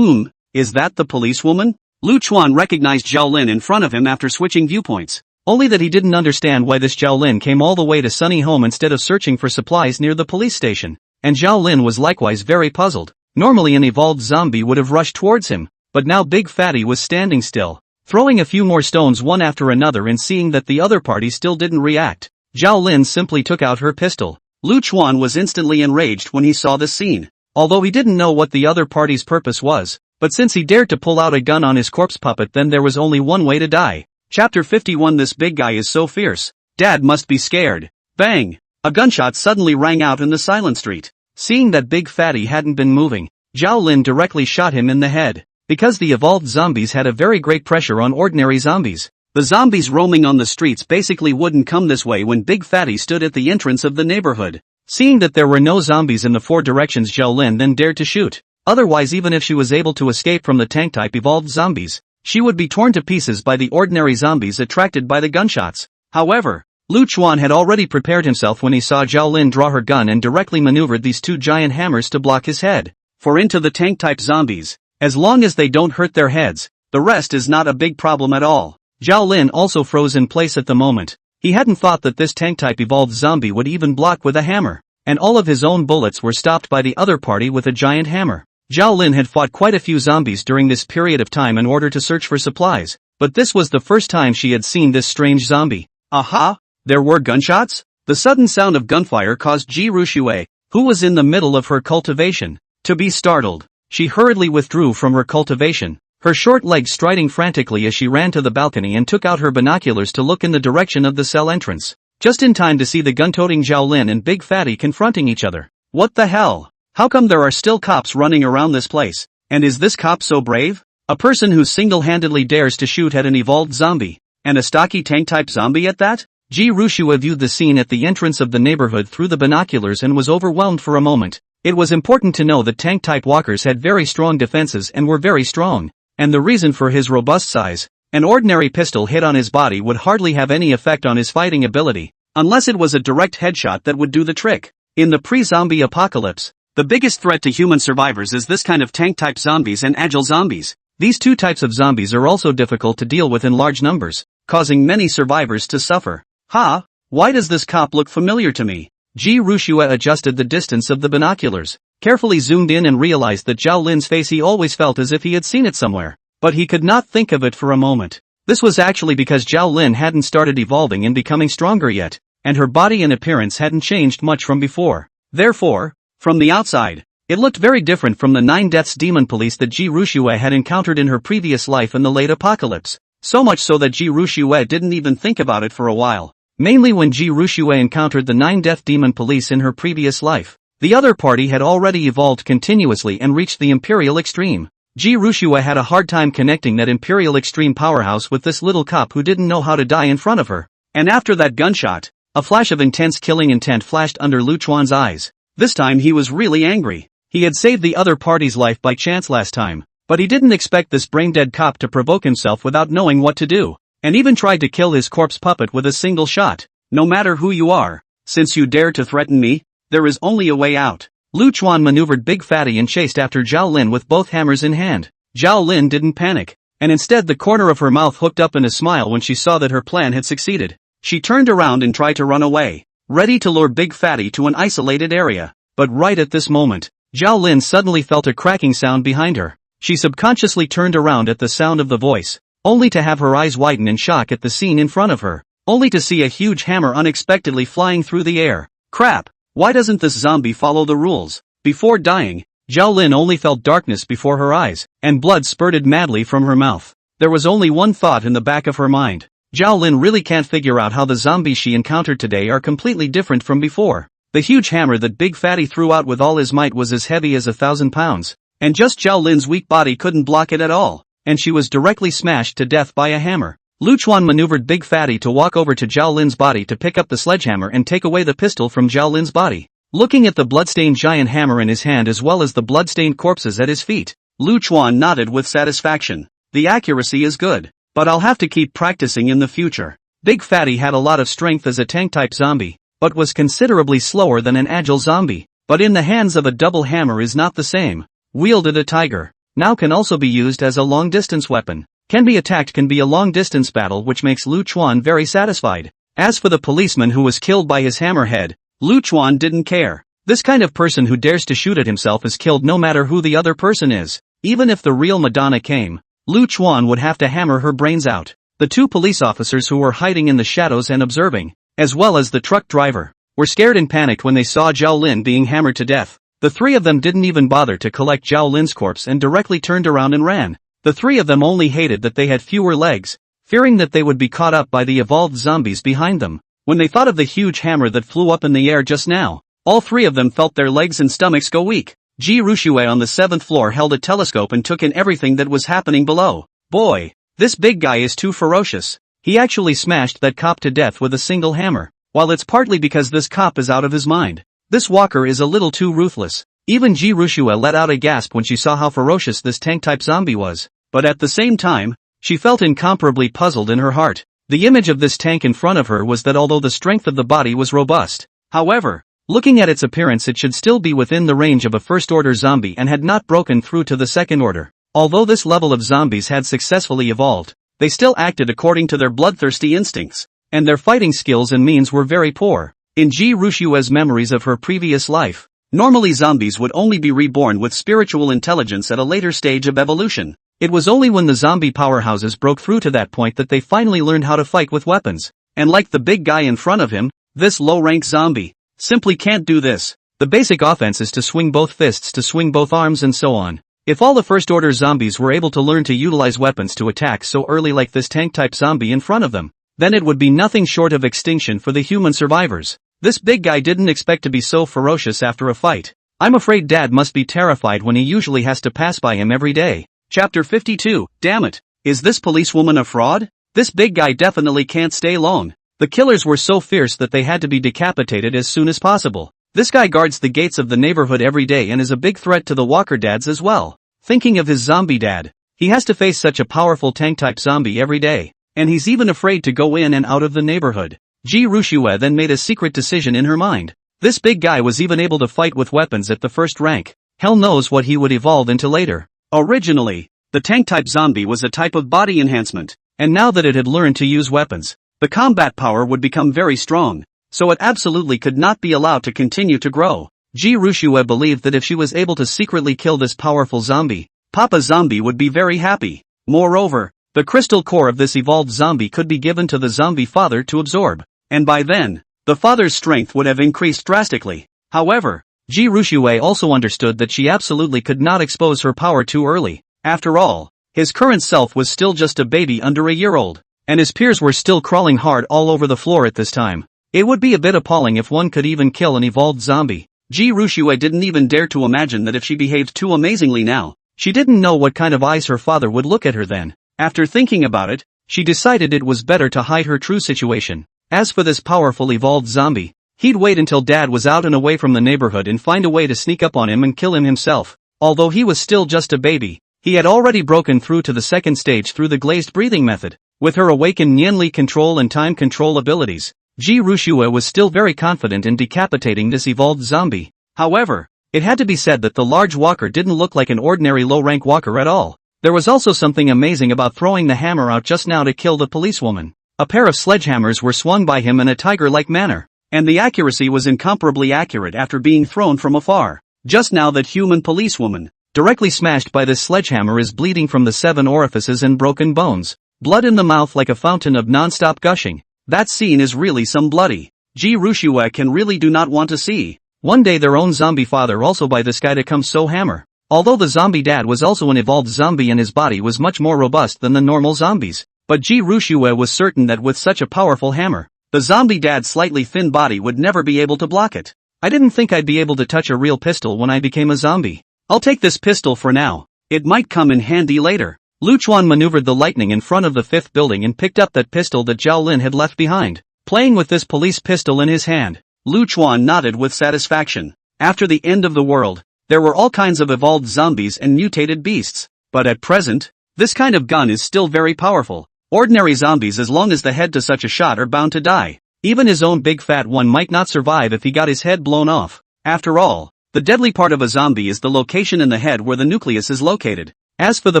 Is that the policewoman? Lu Chuan recognized Zhao Lin in front of him after switching viewpoints. Only that he didn't understand why this Zhao Lin came all the way to Sunny Home instead of searching for supplies near the police station. And Zhao Lin was likewise very puzzled. Normally an evolved zombie would have rushed towards him, but now Big Fatty was standing still, throwing a few more stones one after another, and seeing that the other party still didn't react, Zhao Lin simply took out her pistol. Lu Chuan was instantly enraged when he saw this scene. Although he didn't know what the other party's purpose was, but since he dared to pull out a gun on his corpse puppet, then there was only one way to die. Chapter 51. This big guy is so fierce. Dad must be scared. Bang! A gunshot suddenly rang out in the silent street. Seeing that Big Fatty hadn't been moving, Zhao Lin directly shot him in the head. Because the evolved zombies had a very great pressure on ordinary zombies, the zombies roaming on the streets basically wouldn't come this way when Big Fatty stood at the entrance of the neighborhood. Seeing that there were no zombies in the four directions, Zhao Lin then dared to shoot. Otherwise, even if she was able to escape from the tank-type evolved zombies, she would be torn to pieces by the ordinary zombies attracted by the gunshots. However, Lu Chuan had already prepared himself when he saw Zhao Lin draw her gun and directly maneuvered these two giant hammers to block his head. For into the tank-type zombies, as long as they don't hurt their heads, the rest is not a big problem at all. Zhao Lin also froze in place at the moment. He hadn't thought that this tank-type evolved zombie would even block with a hammer, and all of his own bullets were stopped by the other party with a giant hammer. Zhao Lin had fought quite a few zombies during this period of time in order to search for supplies, but this was the first time she had seen this strange zombie. Aha! There were gunshots? The sudden sound of gunfire caused Ji Rushue, who was in the middle of her cultivation, to be startled. She hurriedly withdrew from her cultivation, her short legs striding frantically as she ran to the balcony and took out her binoculars to look in the direction of the cell entrance. Just in time to see the gun-toting Zhao Lin and Big Fatty confronting each other. What the hell? How come there are still cops running around this place? And is this cop so brave? A person who single-handedly dares to shoot at an evolved zombie. And a stocky tank-type zombie at that? Ji Rushua viewed the scene at the entrance of the neighborhood through the binoculars and was overwhelmed for a moment. It was important to know that tank-type walkers had very strong defenses and were very strong. And the reason for his robust size, an ordinary pistol hit on his body would hardly have any effect on his fighting ability, unless it was a direct headshot that would do the trick. In the pre-zombie apocalypse, the biggest threat to human survivors is this kind of tank-type zombies and agile zombies. These two types of zombies are also difficult to deal with in large numbers, causing many survivors to suffer. Why does this cop look familiar to me? Ji Rushua adjusted the distance of the binoculars, carefully zoomed in and realized that Zhao Lin's face he always felt as if he had seen it somewhere, but he could not think of it for a moment. This was actually because Zhao Lin hadn't started evolving and becoming stronger yet, and her body and appearance hadn't changed much from before. Therefore, from the outside, it looked very different from the 9 Deaths Demon Police that Ji Rushua had encountered in her previous life in the late apocalypse. So much so that Ji Rushua didn't even think about it for a while. Mainly when Ji Rushua encountered the 9 Death Demon Police in her previous life. The other party had already evolved continuously and reached the Imperial Extreme. Ji Rushua had a hard time connecting that Imperial Extreme powerhouse with this little cop who didn't know how to die in front of her. And after that gunshot, a flash of intense killing intent flashed under Lu Chuan's eyes. This time he was really angry. He had saved the other party's life by chance last time, but he didn't expect this brain-dead cop to provoke himself without knowing what to do, and even tried to kill his corpse puppet with a single shot. No matter who you are, since you dare to threaten me, there is only a way out. Lu Chuan maneuvered Big Fatty and chased after Zhao Lin with both hammers in hand. Zhao Lin didn't panic, and instead the corner of her mouth hooked up in a smile when she saw that her plan had succeeded. She turned around and tried to run away, ready to lure Big Fatty to an isolated area. But right at this moment, Zhao Lin suddenly felt a cracking sound behind her. She subconsciously turned around at the sound of the voice, only to have her eyes widen in shock at the scene in front of her, only to see a huge hammer unexpectedly flying through the air. Crap! Why doesn't this zombie follow the rules? Before dying, Zhao Lin only felt darkness before her eyes, and blood spurted madly from her mouth. There was only one thought in the back of her mind. Zhao Lin really can't figure out how the zombies she encountered today are completely different from before. The huge hammer that Big Fatty threw out with all his might was as heavy as 1,000 pounds, and just Zhao Lin's weak body couldn't block it at all, and she was directly smashed to death by a hammer. Lu Chuan maneuvered Big Fatty to walk over to Zhao Lin's body to pick up the sledgehammer and take away the pistol from Zhao Lin's body. Looking at the bloodstained giant hammer in his hand as well as the bloodstained corpses at his feet, Lu Chuan nodded with satisfaction. The accuracy is good, but I'll have to keep practicing in the future. Big Fatty had a lot of strength as a tank-type zombie, but was considerably slower than an agile zombie. But in the hands of a double hammer is not the same. Wielded a tiger, now can also be used as a long-distance weapon. Can be attacked can be a long-distance battle which makes Lu Chuan very satisfied. As for the policeman who was killed by his hammerhead, Lu Chuan didn't care. This kind of person who dares to shoot at himself is killed no matter who the other person is. Even if the real Madonna came, Lu Chuan would have to hammer her brains out. The two police officers who were hiding in the shadows and observing, as well as the truck driver, were scared and panicked when they saw Zhao Lin being hammered to death. The three of them didn't even bother to collect Zhao Lin's corpse and directly turned around and ran. The three of them only hated that they had fewer legs, fearing that they would be caught up by the evolved zombies behind them. When they thought of the huge hammer that flew up in the air just now, all three of them felt their legs and stomachs go weak. Ji Rushue on the 7th floor held a telescope and took in everything that was happening below. Boy, this big guy is too ferocious. He actually smashed that cop to death with a single hammer. While it's partly because this cop is out of his mind, this walker is a little too ruthless. Even Ji Rushua let out a gasp when she saw how ferocious this tank-type zombie was. But at the same time, she felt incomparably puzzled in her heart. The image of this tank in front of her was that although the strength of the body was robust, however, looking at its appearance it should still be within the range of a first-order zombie and had not broken through to the second order. Although this level of zombies had successfully evolved, they still acted according to their bloodthirsty instincts, and their fighting skills and means were very poor. In Ji Rushua's memories of her previous life, normally zombies would only be reborn with spiritual intelligence at a later stage of evolution. It was only when the zombie powerhouses broke through to that point that they finally learned how to fight with weapons. And like the big guy in front of him, this low-rank zombie simply can't do this. The basic offense is to swing both fists, to swing both arms and so on. If all the first order zombies were able to learn to utilize weapons to attack so early like this tank-type zombie in front of them, then it would be nothing short of extinction for the human survivors. This big guy didn't expect to be so ferocious after a fight. I'm afraid Dad must be terrified when he usually has to pass by him every day. Chapter 52, damn it. Is this policewoman a fraud? This big guy definitely can't stay long. The killers were so fierce that they had to be decapitated as soon as possible. This guy guards the gates of the neighborhood every day and is a big threat to the walker dads as well. Thinking of his zombie dad, he has to face such a powerful tank-type zombie every day, and he's even afraid to go in and out of the neighborhood. Ji Rushue then made a secret decision in her mind. This big guy was even able to fight with weapons at the first rank. Hell knows what he would evolve into later. Originally, the tank-type zombie was a type of body enhancement, and now that it had learned to use weapons, the combat power would become very strong, so it absolutely could not be allowed to continue to grow. Ji Rushue believed that if she was able to secretly kill this powerful zombie, Papa Zombie would be very happy. Moreover, the crystal core of this evolved zombie could be given to the zombie father to absorb, and by then, the father's strength would have increased drastically. However, Ji Rushue also understood that she absolutely could not expose her power too early. After all, his current self was still just a baby under a year old, and his peers were still crawling hard all over the floor at this time. It would be a bit appalling if one could even kill an evolved zombie. Ji Rushue didn't even dare to imagine that if she behaved too amazingly now, she didn't know what kind of eyes her father would look at her then. After thinking about it, she decided it was better to hide her true situation. As for this powerful evolved zombie, he'd wait until Dad was out and away from the neighborhood and find a way to sneak up on him and kill him himself. Although he was still just a baby, he had already broken through to the second stage through the glazed breathing method. With her awakened Nianli control and time control abilities, Ji Rushue was still very confident in decapitating this evolved zombie. However, it had to be said that the large walker didn't look like an ordinary low-rank walker at all. There was also something amazing about throwing the hammer out just now to kill the policewoman. A pair of sledgehammers were swung by him in a tiger-like manner, and the accuracy was incomparably accurate after being thrown from afar. Just now that human policewoman, directly smashed by this sledgehammer, is bleeding from the 7 orifices and broken bones. Blood in the mouth like a fountain of non-stop gushing. That scene is really some bloody. Ji Rushue can really do not want to see. One day their own zombie father also by this guy to come so hammer. Although the zombie dad was also an evolved zombie and his body was much more robust than the normal zombies, but Ji Rushue was certain that with such a powerful hammer, the zombie dad's slightly thin body would never be able to block it. I didn't think I'd be able to touch a real pistol when I became a zombie. I'll take this pistol for now. It might come in handy later. Lu Chuan maneuvered the lightning in front of the 5th building and picked up that pistol that Zhao Lin had left behind. Playing with this police pistol in his hand, Lu Chuan nodded with satisfaction. After the end of the world, there were all kinds of evolved zombies and mutated beasts. But at present, this kind of gun is still very powerful. Ordinary zombies, as long as the head to such a shot, are bound to die. Even his own big fat one might not survive if he got his head blown off. After all, the deadly part of a zombie is the location in the head where the nucleus is located. As for the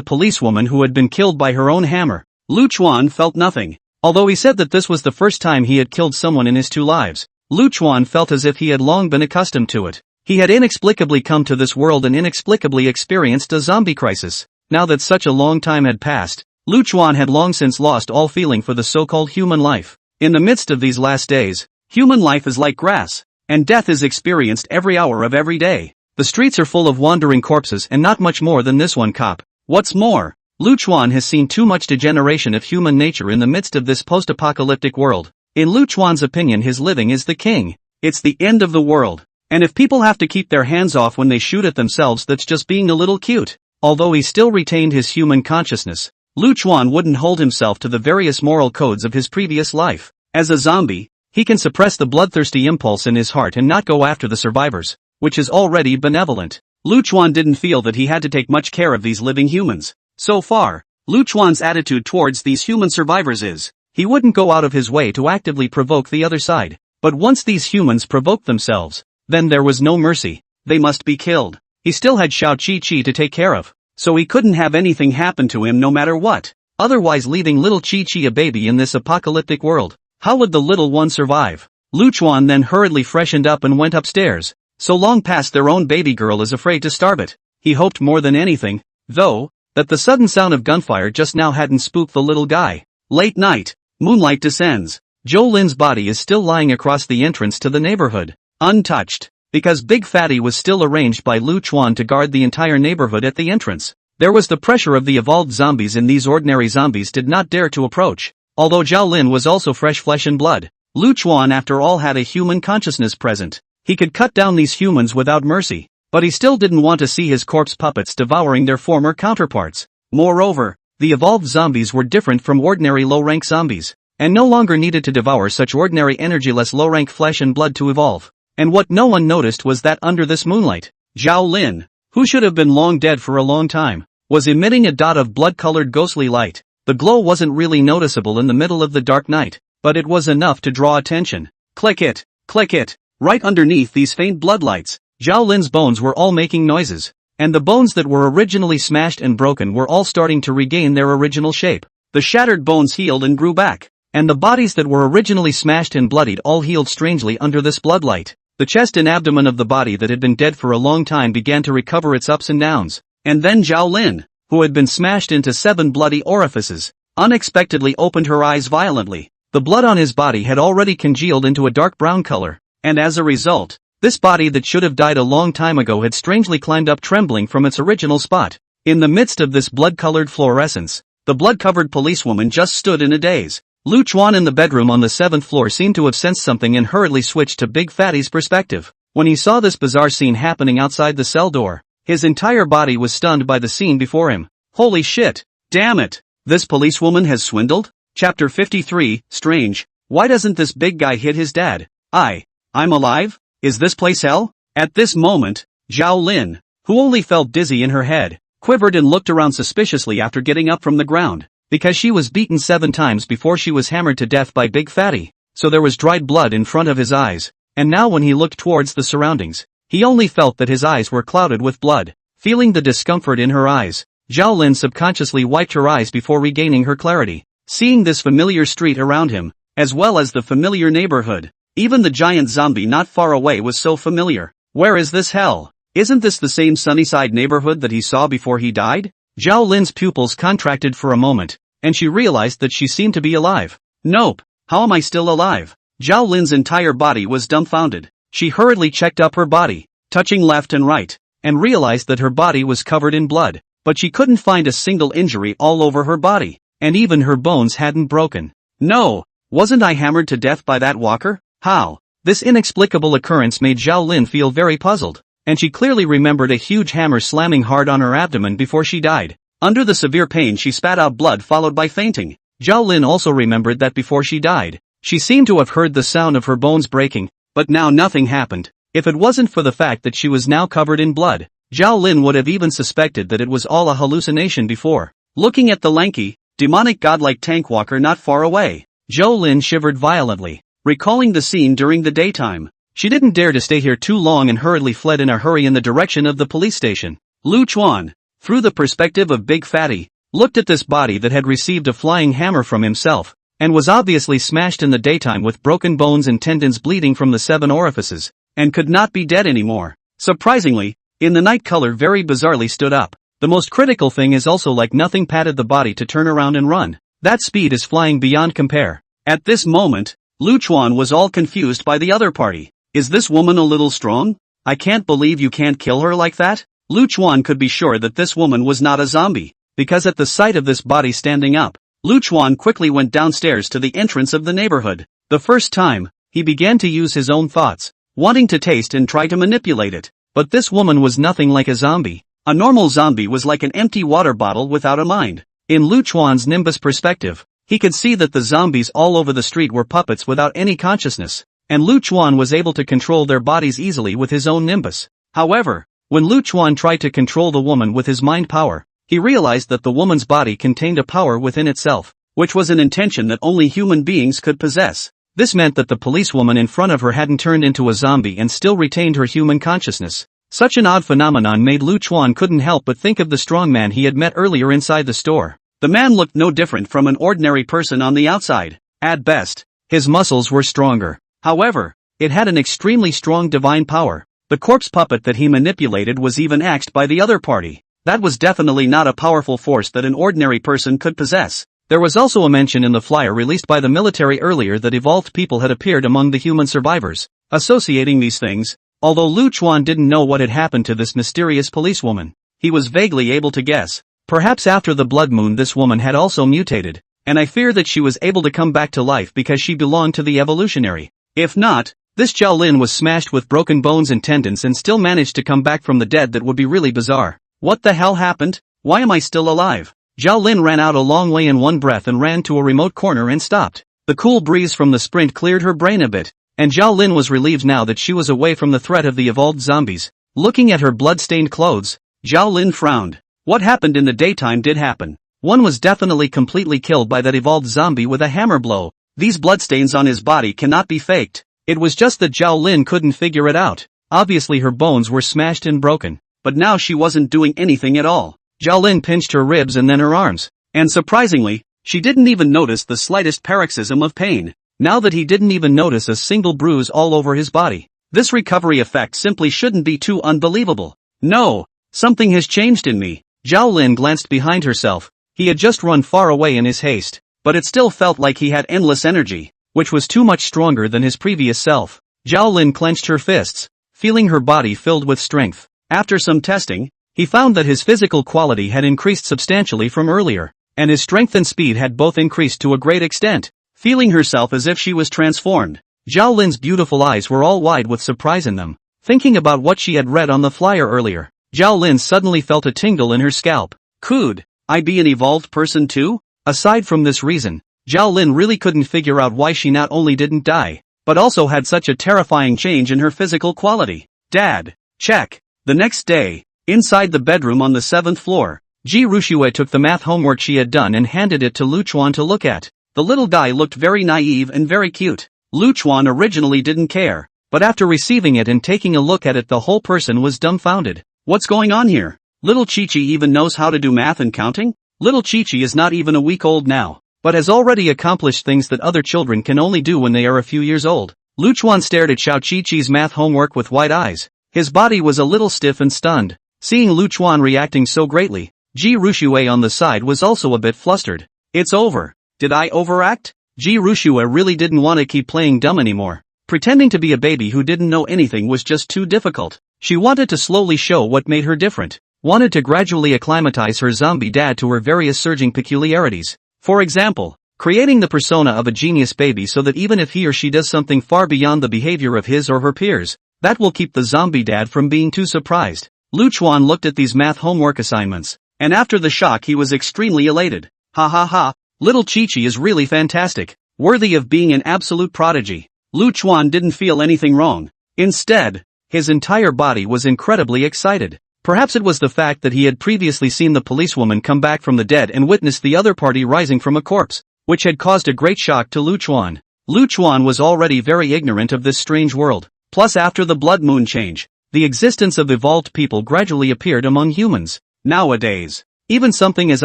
policewoman who had been killed by her own hammer, Lu Chuan felt nothing. Although he said that this was the first time he had killed someone in his 2 lives, Lu Chuan felt as if he had long been accustomed to it. He had inexplicably come to this world and inexplicably experienced a zombie crisis. Now that such a long time had passed, Lu Chuan had long since lost all feeling for the so-called human life. In the midst of these last days, human life is like grass, and death is experienced every hour of every day. The streets are full of wandering corpses and not much more than this one cop. What's more, Lu Chuan has seen too much degeneration of human nature in the midst of this post-apocalyptic world. In Lu Chuan's opinion, his living is the king. It's the end of the world. And if people have to keep their hands off when they shoot at themselves, that's just being a little cute. Although he still retained his human consciousness, Lu Chuan wouldn't hold himself to the various moral codes of his previous life. As a zombie, he can suppress the bloodthirsty impulse in his heart and not go after the survivors, which is already benevolent. Lu Chuan didn't feel that he had to take much care of these living humans. So far, Lu Chuan's attitude towards these human survivors is, he wouldn't go out of his way to actively provoke the other side. But once these humans provoked themselves, then there was no mercy. They must be killed. He still had Xiao Qi to take care of, so he couldn't have anything happen to him no matter what. Otherwise, leaving little Qi a baby in this apocalyptic world, how would the little one survive? Lu Chuan then hurriedly freshened up and went upstairs. So long past their own baby girl is afraid to starve it. He hoped more than anything, though, that the sudden sound of gunfire just now hadn't spooked the little guy. Late night, moonlight descends. Zhou Lin's body is still lying across the entrance to the neighborhood, untouched. because Big Fatty was still arranged by Lu Chuan to guard the entire neighborhood at the entrance. There was the pressure of the evolved zombies, and these ordinary zombies did not dare to approach. Although Zhao Lin was also fresh flesh and blood, Lu Chuan after all had a human consciousness present. He could cut down these humans without mercy, but he still didn't want to see his corpse puppets devouring their former counterparts. Moreover, the evolved zombies were different from ordinary low-rank zombies, and no longer needed to devour such ordinary energyless low-rank flesh and blood to evolve. And what no one noticed was that under this moonlight, Zhao Lin, who should have been long dead for a long time, was emitting a dot of blood-colored ghostly light. The glow wasn't really noticeable in the middle of the dark night, but it was enough to draw attention. Click it! Click it! Right underneath these faint bloodlights, Zhao Lin's bones were all making noises, and the bones that were originally smashed and broken were all starting to regain their original shape. The shattered bones healed and grew back, and the bodies that were originally smashed and bloodied all healed strangely under this bloodlight. The chest and abdomen of the body that had been dead for a long time began to recover its ups and downs. And then Zhao Lin, who had been smashed into 7 bloody orifices, unexpectedly opened her eyes violently. The blood on his body had already congealed into a dark brown color, and as a result, this body that should have died a long time ago had strangely climbed up trembling from its original spot. In the midst of this blood-colored fluorescence, the blood-covered policewoman just stood in a daze. Lu Chuan in the bedroom on the 7th floor seemed to have sensed something and hurriedly switched to Big Fatty's perspective. When he saw this bizarre scene happening outside the cell door, his entire body was stunned by the scene before him. Holy shit! Damn it! This policewoman has swindled? Chapter 53, Strange. Why doesn't this big guy hit his dad? I'm alive? Is this place hell? At this moment, Zhao Lin, who only felt dizzy in her head, quivered and looked around suspiciously after getting up from the ground, because she was beaten 7 times before she was hammered to death by Big Fatty, so there was dried blood in front of his eyes, and now when he looked towards the surroundings, he only felt that his eyes were clouded with blood. Feeling the discomfort in her eyes, Zhao Lin subconsciously wiped her eyes before regaining her clarity. Seeing this familiar street around him, as well as the familiar neighborhood, even the giant zombie not far away was so familiar. Where is this hell? Isn't this the same Sunnyside neighborhood that he saw before he died? Zhao Lin's pupils contracted for a moment, and she realized that she seemed to be alive. Nope, how am I still alive? Zhao Lin's entire body was dumbfounded. She hurriedly checked up her body, touching left and right, and realized that her body was covered in blood, but she couldn't find a single injury all over her body, and even her bones hadn't broken. No, wasn't I hammered to death by that walker? How? This inexplicable occurrence made Zhao Lin feel very puzzled, and she clearly remembered a huge hammer slamming hard on her abdomen before she died. Under the severe pain she spat out blood followed by fainting. Zhao Lin also remembered that before she died, she seemed to have heard the sound of her bones breaking, but now nothing happened. If it wasn't for the fact that she was now covered in blood, Zhao Lin would have even suspected that it was all a hallucination before. Looking at the lanky, demonic godlike tank walker not far away, Zhao Lin shivered violently, recalling the scene during the daytime. She didn't dare to stay here too long and hurriedly fled in a hurry in the direction of the police station. Lu Chuan, through the perspective of Big Fatty, looked at this body that had received a flying hammer from himself, and was obviously smashed in the daytime with broken bones and tendons bleeding from the 7 orifices, and could not be dead anymore. Surprisingly, in the night color very bizarrely stood up. The most critical thing is also like nothing patted the body to turn around and run. That speed is flying beyond compare. At this moment, Lu Chuan was all confused by the other party. Is this woman a little strong? I can't believe you can't kill her like that? Lu Chuan could be sure that this woman was not a zombie, because at the sight of this body standing up, Lu Chuan quickly went downstairs to the entrance of the neighborhood. The first time, he began to use his own thoughts, wanting to taste and try to manipulate it. But this woman was nothing like a zombie. A normal zombie was like an empty water bottle without a mind. In Lu Chuan's nimbus perspective, he could see that the zombies all over the street were puppets without any consciousness, and Lu Chuan was able to control their bodies easily with his own nimbus. However, when Lu Chuan tried to control the woman with his mind power, he realized that the woman's body contained a power within itself, which was an intention that only human beings could possess. This meant that the policewoman in front of her hadn't turned into a zombie and still retained her human consciousness. Such an odd phenomenon made Lu Chuan couldn't help but think of the strong man he had met earlier inside the store. The man looked no different from an ordinary person on the outside. At best, his muscles were stronger. However, it had an extremely strong divine power. The corpse puppet that he manipulated was even axed by the other party. That was definitely not a powerful force that an ordinary person could possess. There was also a mention in the flyer released by the military earlier that evolved people had appeared among the human survivors. Associating these things, Although Lu Chuan didn't know what had happened to this mysterious policewoman, he was vaguely able to guess. Perhaps after the blood moon this woman had also mutated, and I fear that she was able to come back to life because she belonged to the evolutionary. If not, this Zhao Lin was smashed with broken bones and tendons and still managed to come back from the dead. That would be really bizarre. What the hell happened? Why am I still alive? Zhao Lin ran out a long way in one breath and ran to a remote corner and stopped. The cool breeze from the sprint cleared her brain a bit, and Zhao Lin was relieved now that she was away from the threat of the evolved zombies. Looking at her blood-stained clothes, Zhao Lin frowned. What happened in the daytime did happen. One was definitely completely killed by that evolved zombie with a hammer blow. These bloodstains on his body cannot be faked. It was just that Zhao Lin couldn't figure it out. Obviously her bones were smashed and broken, but now she wasn't doing anything at all. Zhao Lin pinched her ribs and then her arms, and surprisingly, she didn't even notice the slightest paroxysm of pain. Now that he didn't even notice a single bruise all over his body, this recovery effect simply shouldn't be too unbelievable. No, something has changed in me. Zhao Lin glanced behind herself. He had just run far away in his haste, but it still felt like he had endless energy, which was too much stronger than his previous self. Zhao Lin clenched her fists, feeling her body filled with strength. After some testing, he found that his physical quality had increased substantially from earlier, and his strength and speed had both increased to a great extent. Feeling herself as if she was transformed, Zhao Lin's beautiful eyes were all wide with surprise in them. Thinking about what she had read on the flyer earlier, Zhao Lin suddenly felt a tingle in her scalp. Could I be an evolved person too? Aside from this reason, Zhao Lin really couldn't figure out why she not only didn't die, but also had such a terrifying change in her physical quality. Dad. Check. The next day, inside the bedroom on the 7th floor, Ji Rushue took the math homework she had done and handed it to Lu Chuan to look at. The little guy looked very naive and very cute. Lu Chuan originally didn't care, but after receiving it and taking a look at it, the whole person was dumbfounded. What's going on here? Little Chi-Chi even knows how to do math and counting? Little Chi-Chi is not even a week old now, but has already accomplished things that other children can only do when they are a few years old. Lu Chuan stared at Xiao Chi-Chi's math homework with wide eyes. His body was a little stiff and stunned. Seeing Lu Chuan reacting so greatly, Ji Rushue on the side was also a bit flustered. It's over. Did I overact? Ji Rushue really didn't want to keep playing dumb anymore. Pretending to be a baby who didn't know anything was just too difficult. She wanted to slowly show what made her different. Wanted to gradually acclimatize her zombie dad to her various surging peculiarities. For example, creating the persona of a genius baby so that even if he or she does something far beyond the behavior of his or her peers, that will keep the zombie dad from being too surprised. Lu Chuan looked at these math homework assignments, and after the shock he was extremely elated. Ha ha ha, little Chi-Chi is really fantastic, worthy of being an absolute prodigy. Lu Chuan didn't feel anything wrong. Instead, his entire body was incredibly excited. Perhaps it was the fact that he had previously seen the policewoman come back from the dead and witnessed the other party rising from a corpse, which had caused a great shock to Lu Chuan. Lu Chuan was already very ignorant of this strange world. Plus after the blood moon change, the existence of evolved people gradually appeared among humans. Nowadays, even something as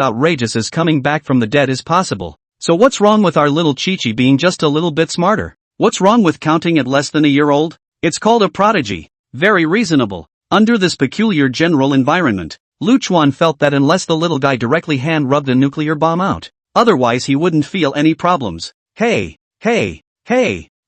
outrageous as coming back from the dead is possible. So what's wrong with our little Chi-Chi being just a little bit smarter? What's wrong with counting at less than a year old? It's called a prodigy. Very reasonable. Under this peculiar general environment, Lu Chuan felt that unless the little guy directly hand-rubbed a nuclear bomb out, otherwise he wouldn't feel any problems. Hey,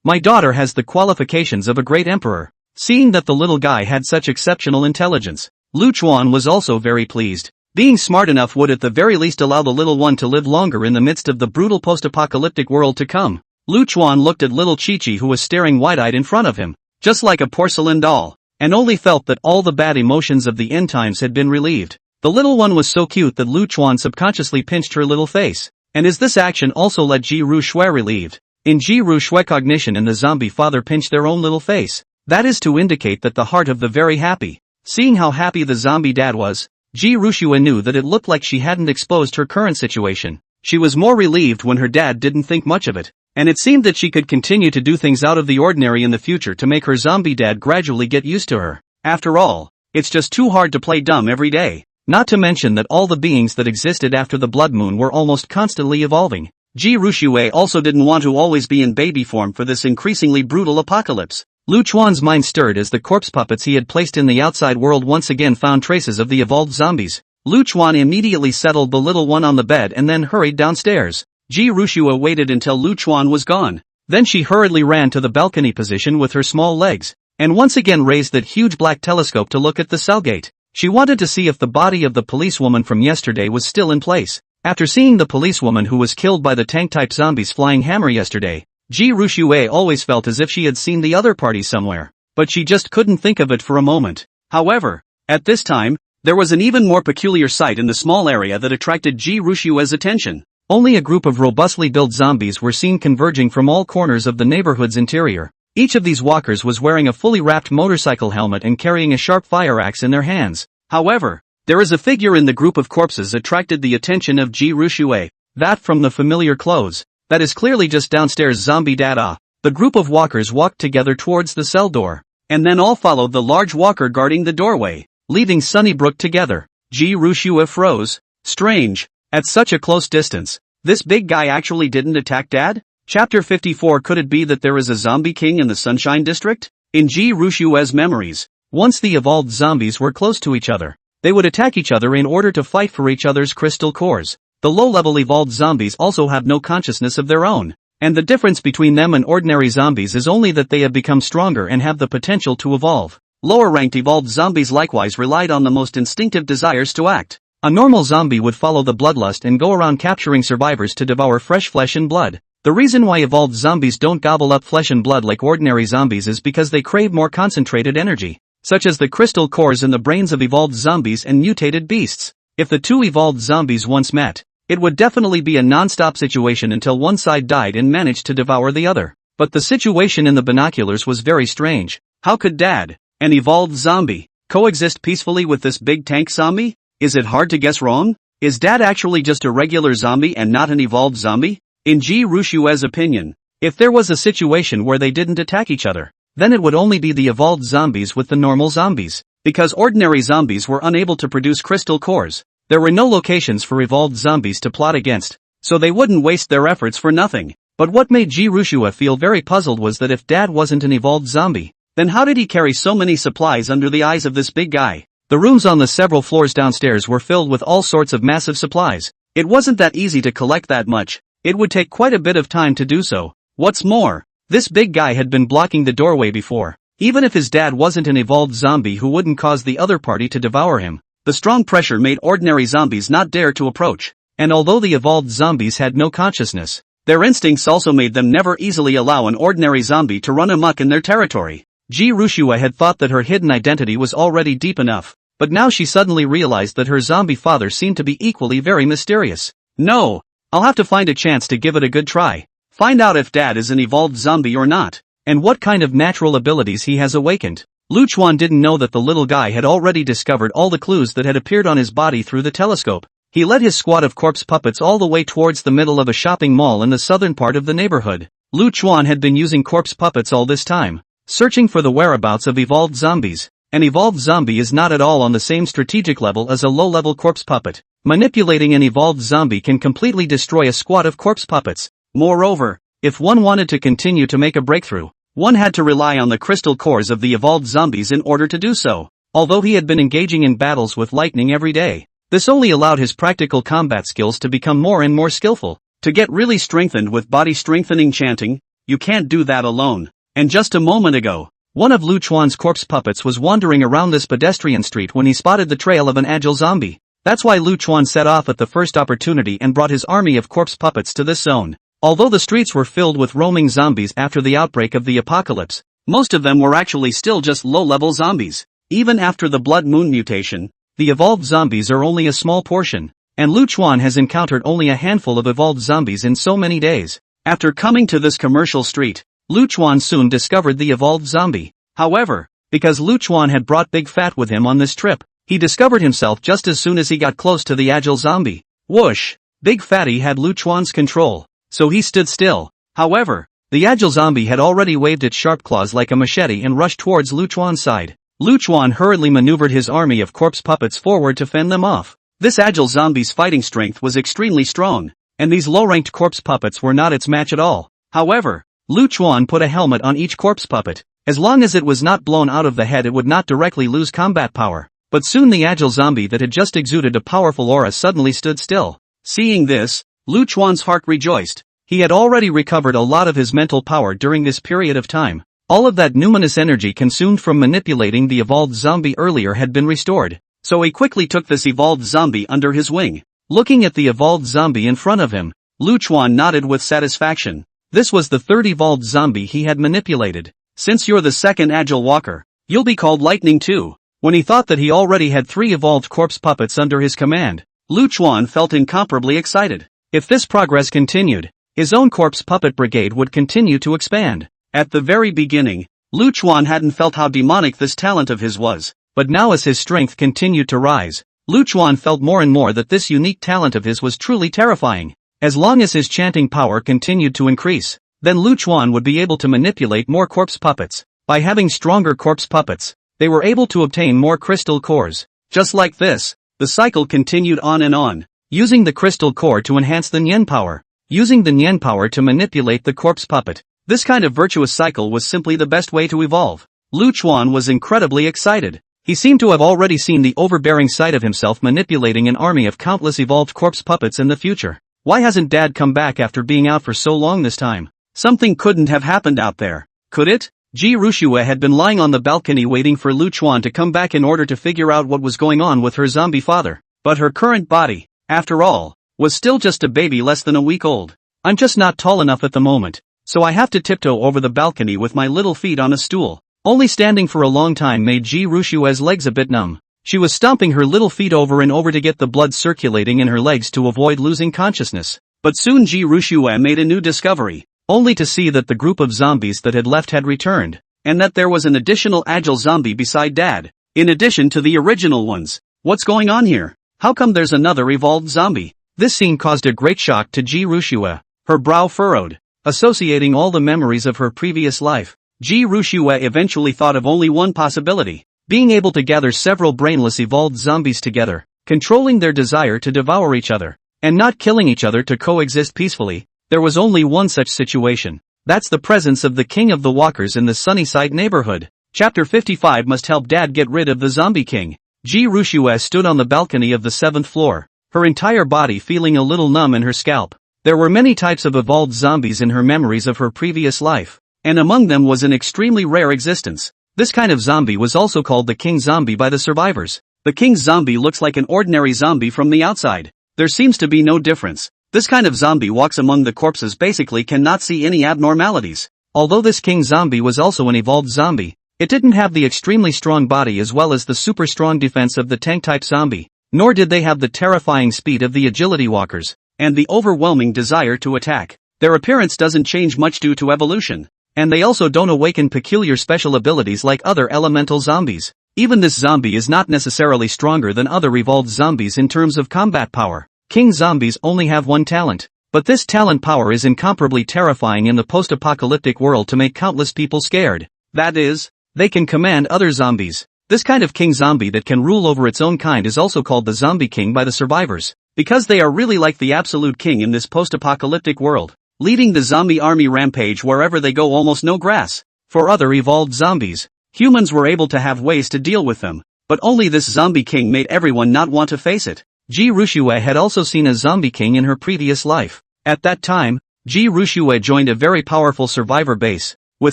my daughter has the qualifications of a great emperor. Seeing that the little guy had such exceptional intelligence, Lu Chuan was also very pleased. Being smart enough would at the very least allow the little one to live longer in the midst of the brutal post-apocalyptic world to come. Lu Chuan looked at little Chi-Chi who was staring wide-eyed in front of him, just like a porcelain doll, and only felt that all the bad emotions of the end times had been relieved. The little one was so cute that Lu Chuan subconsciously pinched her little face, and as this action also let Ji Rushue relieved. In Ji Rushue cognition and the zombie father pinched their own little face. That is to indicate that the heart of the very happy. Seeing how happy the zombie dad was, Ji Rushue knew that it looked like she hadn't exposed her current situation. She was more relieved when her dad didn't think much of it, and it seemed that she could continue to do things out of the ordinary in the future to make her zombie dad gradually get used to her. After all, it's just too hard to play dumb every day. Not to mention that all the beings that existed after the blood moon were almost constantly evolving. Ji Rushue also didn't want to always be in baby form for this increasingly brutal apocalypse. Lu Chuan's mind stirred as the corpse puppets he had placed in the outside world once again found traces of the evolved zombies. Lu Chuan immediately settled the little one on the bed and then hurried downstairs. Ji Rushue waited until Lu Chuan was gone. Then she hurriedly ran to the balcony position with her small legs. and once again raised that huge black telescope to look at the cell gate. She wanted to see if the body of the policewoman from yesterday was still in place. After seeing the policewoman who was killed by the tank-type zombies flying hammer yesterday, Ji Rushue always felt as if she had seen the other party somewhere, but she just couldn't think of it for a moment. However, at this time, there was an even more peculiar sight in the small area that attracted Ji Rushue's attention. Only a group of robustly built zombies were seen converging from all corners of the neighborhood's interior. Each of these walkers was wearing a fully wrapped motorcycle helmet and carrying a sharp fire axe in their hands. However, there is a figure in the group of corpses attracted the attention of Ji Rushue. That from the familiar clothes. That is clearly just downstairs zombie dada. The group of walkers walked together towards the cell door, and then all followed the large walker guarding the doorway, leaving Sunnybrook together. Ji Rushue froze. Strange. At such a close distance, this big guy actually didn't attack Dad? Chapter 54. Could it be that there is a zombie king in the Sunshine District? In Ji Rushue's memories, once the evolved zombies were close to each other, they would attack each other in order to fight for each other's crystal cores. The low-level evolved zombies also have no consciousness of their own, and the difference between them and ordinary zombies is only that they have become stronger and have the potential to evolve. Lower-ranked evolved zombies likewise relied on the most instinctive desires to act. A normal zombie would follow the bloodlust and go around capturing survivors to devour fresh flesh and blood. The reason why evolved zombies don't gobble up flesh and blood like ordinary zombies is because they crave more concentrated energy, such as the crystal cores in the brains of evolved zombies and mutated beasts. If the two evolved zombies once met, it would definitely be a non-stop situation until one side died and managed to devour the other. But the situation in the binoculars was very strange. How could Dad, an evolved zombie, coexist peacefully with this big tank zombie? Is it hard to guess wrong? Is Dad actually just a regular zombie and not an evolved zombie? In Ji Rushue's opinion, if there was a situation where they didn't attack each other, then it would only be the evolved zombies with the normal zombies. Because ordinary zombies were unable to produce crystal cores, there were no locations for evolved zombies to plot against, so they wouldn't waste their efforts for nothing. But what made Ji Rushue feel very puzzled was that if Dad wasn't an evolved zombie, then how did he carry so many supplies under the eyes of this big guy? The rooms on the several floors downstairs were filled with all sorts of massive supplies. It wasn't that easy to collect that much. It would take quite a bit of time to do so. What's more, this big guy had been blocking the doorway before. Even if his dad wasn't an evolved zombie who wouldn't cause the other party to devour him, the strong pressure made ordinary zombies not dare to approach. And although the evolved zombies had no consciousness, their instincts also made them never easily allow an ordinary zombie to run amok in their territory. Ji Rushue had thought that her hidden identity was already deep enough, but now she suddenly realized that her zombie father seemed to be equally very mysterious. No, I'll have to find a chance to give it a good try. Find out if Dad is an evolved zombie or not, and what kind of natural abilities he has awakened. Lu Chuan didn't know that the little guy had already discovered all the clues that had appeared on his body through the telescope. He led his squad of corpse puppets all the way towards the middle of a shopping mall in the southern part of the neighborhood. Lu Chuan had been using corpse puppets all this time, searching for the whereabouts of evolved zombies. An evolved zombie is not at all on the same strategic level as a low-level corpse puppet. Manipulating an evolved zombie can completely destroy a squad of corpse puppets. Moreover, if one wanted to continue to make a breakthrough, one had to rely on the crystal cores of the evolved zombies in order to do so. Although he had been engaging in battles with lightning every day, this only allowed his practical combat skills to become more and more skillful. To get really strengthened with body-strengthening chanting, you can't do that alone. And just a moment ago, one of Lu Chuan's corpse puppets was wandering around this pedestrian street when he spotted the trail of an agile zombie. That's why Lu Chuan set off at the first opportunity and brought his army of corpse puppets to this zone. Although the streets were filled with roaming zombies after the outbreak of the apocalypse, most of them were actually still just low-level zombies. Even after the Blood Moon mutation, the evolved zombies are only a small portion, and Lu Chuan has encountered only a handful of evolved zombies in so many days. After coming to this commercial street, Lu Chuan soon discovered the evolved zombie. However, because Lu Chuan had brought Big Fat with him on this trip, he discovered himself just as soon as he got close to the agile zombie. Whoosh! Big Fatty had Lu Chuan's control, so he stood still. However, the agile zombie had already waved its sharp claws like a machete and rushed towards Lu Chuan's side. Lu Chuan hurriedly maneuvered his army of corpse puppets forward to fend them off. This agile zombie's fighting strength was extremely strong, and these low-ranked corpse puppets were not its match at all. However, Lu Chuan put a helmet on each corpse puppet. As long as it was not blown out of the head, it would not directly lose combat power. But soon the agile zombie that had just exuded a powerful aura suddenly stood still. Seeing this, Lu Chuan's heart rejoiced. He had already recovered a lot of his mental power during this period of time. All of that numinous energy consumed from manipulating the evolved zombie earlier had been restored, so he quickly took this evolved zombie under his wing. Looking at the evolved zombie in front of him, Lu Chuan nodded with satisfaction. This was the third evolved zombie he had manipulated. Since you're the second agile walker, you'll be called Lightning too. When he thought that he already had 3 evolved corpse puppets under his command, Lu Chuan felt incomparably excited. If this progress continued, his own corpse puppet brigade would continue to expand. At the very beginning, Lu Chuan hadn't felt how demonic this talent of his was, but now as his strength continued to rise, Lu Chuan felt more and more that this unique talent of his was truly terrifying. As long as his chanting power continued to increase, then Lu Chuan would be able to manipulate more corpse puppets. By having stronger corpse puppets, they were able to obtain more crystal cores. Just like this, the cycle continued on and on, using the crystal core to enhance the Nian power, using the Nian power to manipulate the corpse puppet. This kind of virtuous cycle was simply the best way to evolve. Lu Chuan was incredibly excited. He seemed to have already seen the overbearing sight of himself manipulating an army of countless evolved corpse puppets in the future. Why hasn't Dad come back after being out for so long this time? Something couldn't have happened out there, could it? Ji Rushue had been lying on the balcony waiting for Lu Chuan to come back in order to figure out what was going on with her zombie father. But her current body, after all, was still just a baby less than a week old. I'm just not tall enough at the moment, so I have to tiptoe over the balcony with my little feet on a stool. Only standing for a long time made Ji Rushue's legs a bit numb. She was stomping her little feet over and over to get the blood circulating in her legs to avoid losing consciousness. But soon Ji Rushue made a new discovery, only to see that the group of zombies that had left had returned, and that there was an additional agile zombie beside Dad, in addition to the original ones. What's going on here? How come there's another evolved zombie? This scene caused a great shock to Ji Rushue. Her brow furrowed, associating all the memories of her previous life. Ji Rushue eventually thought of only one possibility, being able to gather several brainless evolved zombies together, controlling their desire to devour each other, and not killing each other to coexist peacefully. There was only one such situation. That's the presence of the king of the walkers in the Sunnyside neighborhood. Chapter 55 must help Dad get rid of the zombie king. Ji Rushue stood on the balcony of the 7th floor, her entire body feeling a little numb in her scalp. There were many types of evolved zombies in her memories of her previous life, and among them was an extremely rare existence. This kind of zombie was also called the king zombie by the survivors. The king zombie looks like an ordinary zombie from the outside. There seems to be no difference. This kind of zombie walks among the corpses, basically cannot see any abnormalities. Although this king zombie was also an evolved zombie, it didn't have the extremely strong body as well as the super strong defense of the tank-type zombie, nor did they have the terrifying speed of the agility walkers, and the overwhelming desire to attack. Their appearance doesn't change much due to evolution, and they also don't awaken peculiar special abilities like other elemental zombies. Even this zombie is not necessarily stronger than other evolved zombies in terms of combat power. King zombies only have one talent, but this talent power is incomparably terrifying in the post-apocalyptic world to make countless people scared. That is, they can command other zombies. This kind of king zombie that can rule over its own kind is also called the zombie king by the survivors, because they are really like the absolute king in this post-apocalyptic world, leading the zombie army rampage wherever they go, almost no grass. For other evolved zombies, humans were able to have ways to deal with them, but only this zombie king made everyone not want to face it. Ji Rushue had also seen a zombie king in her previous life. At that time, Ji Rushue joined a very powerful survivor base, with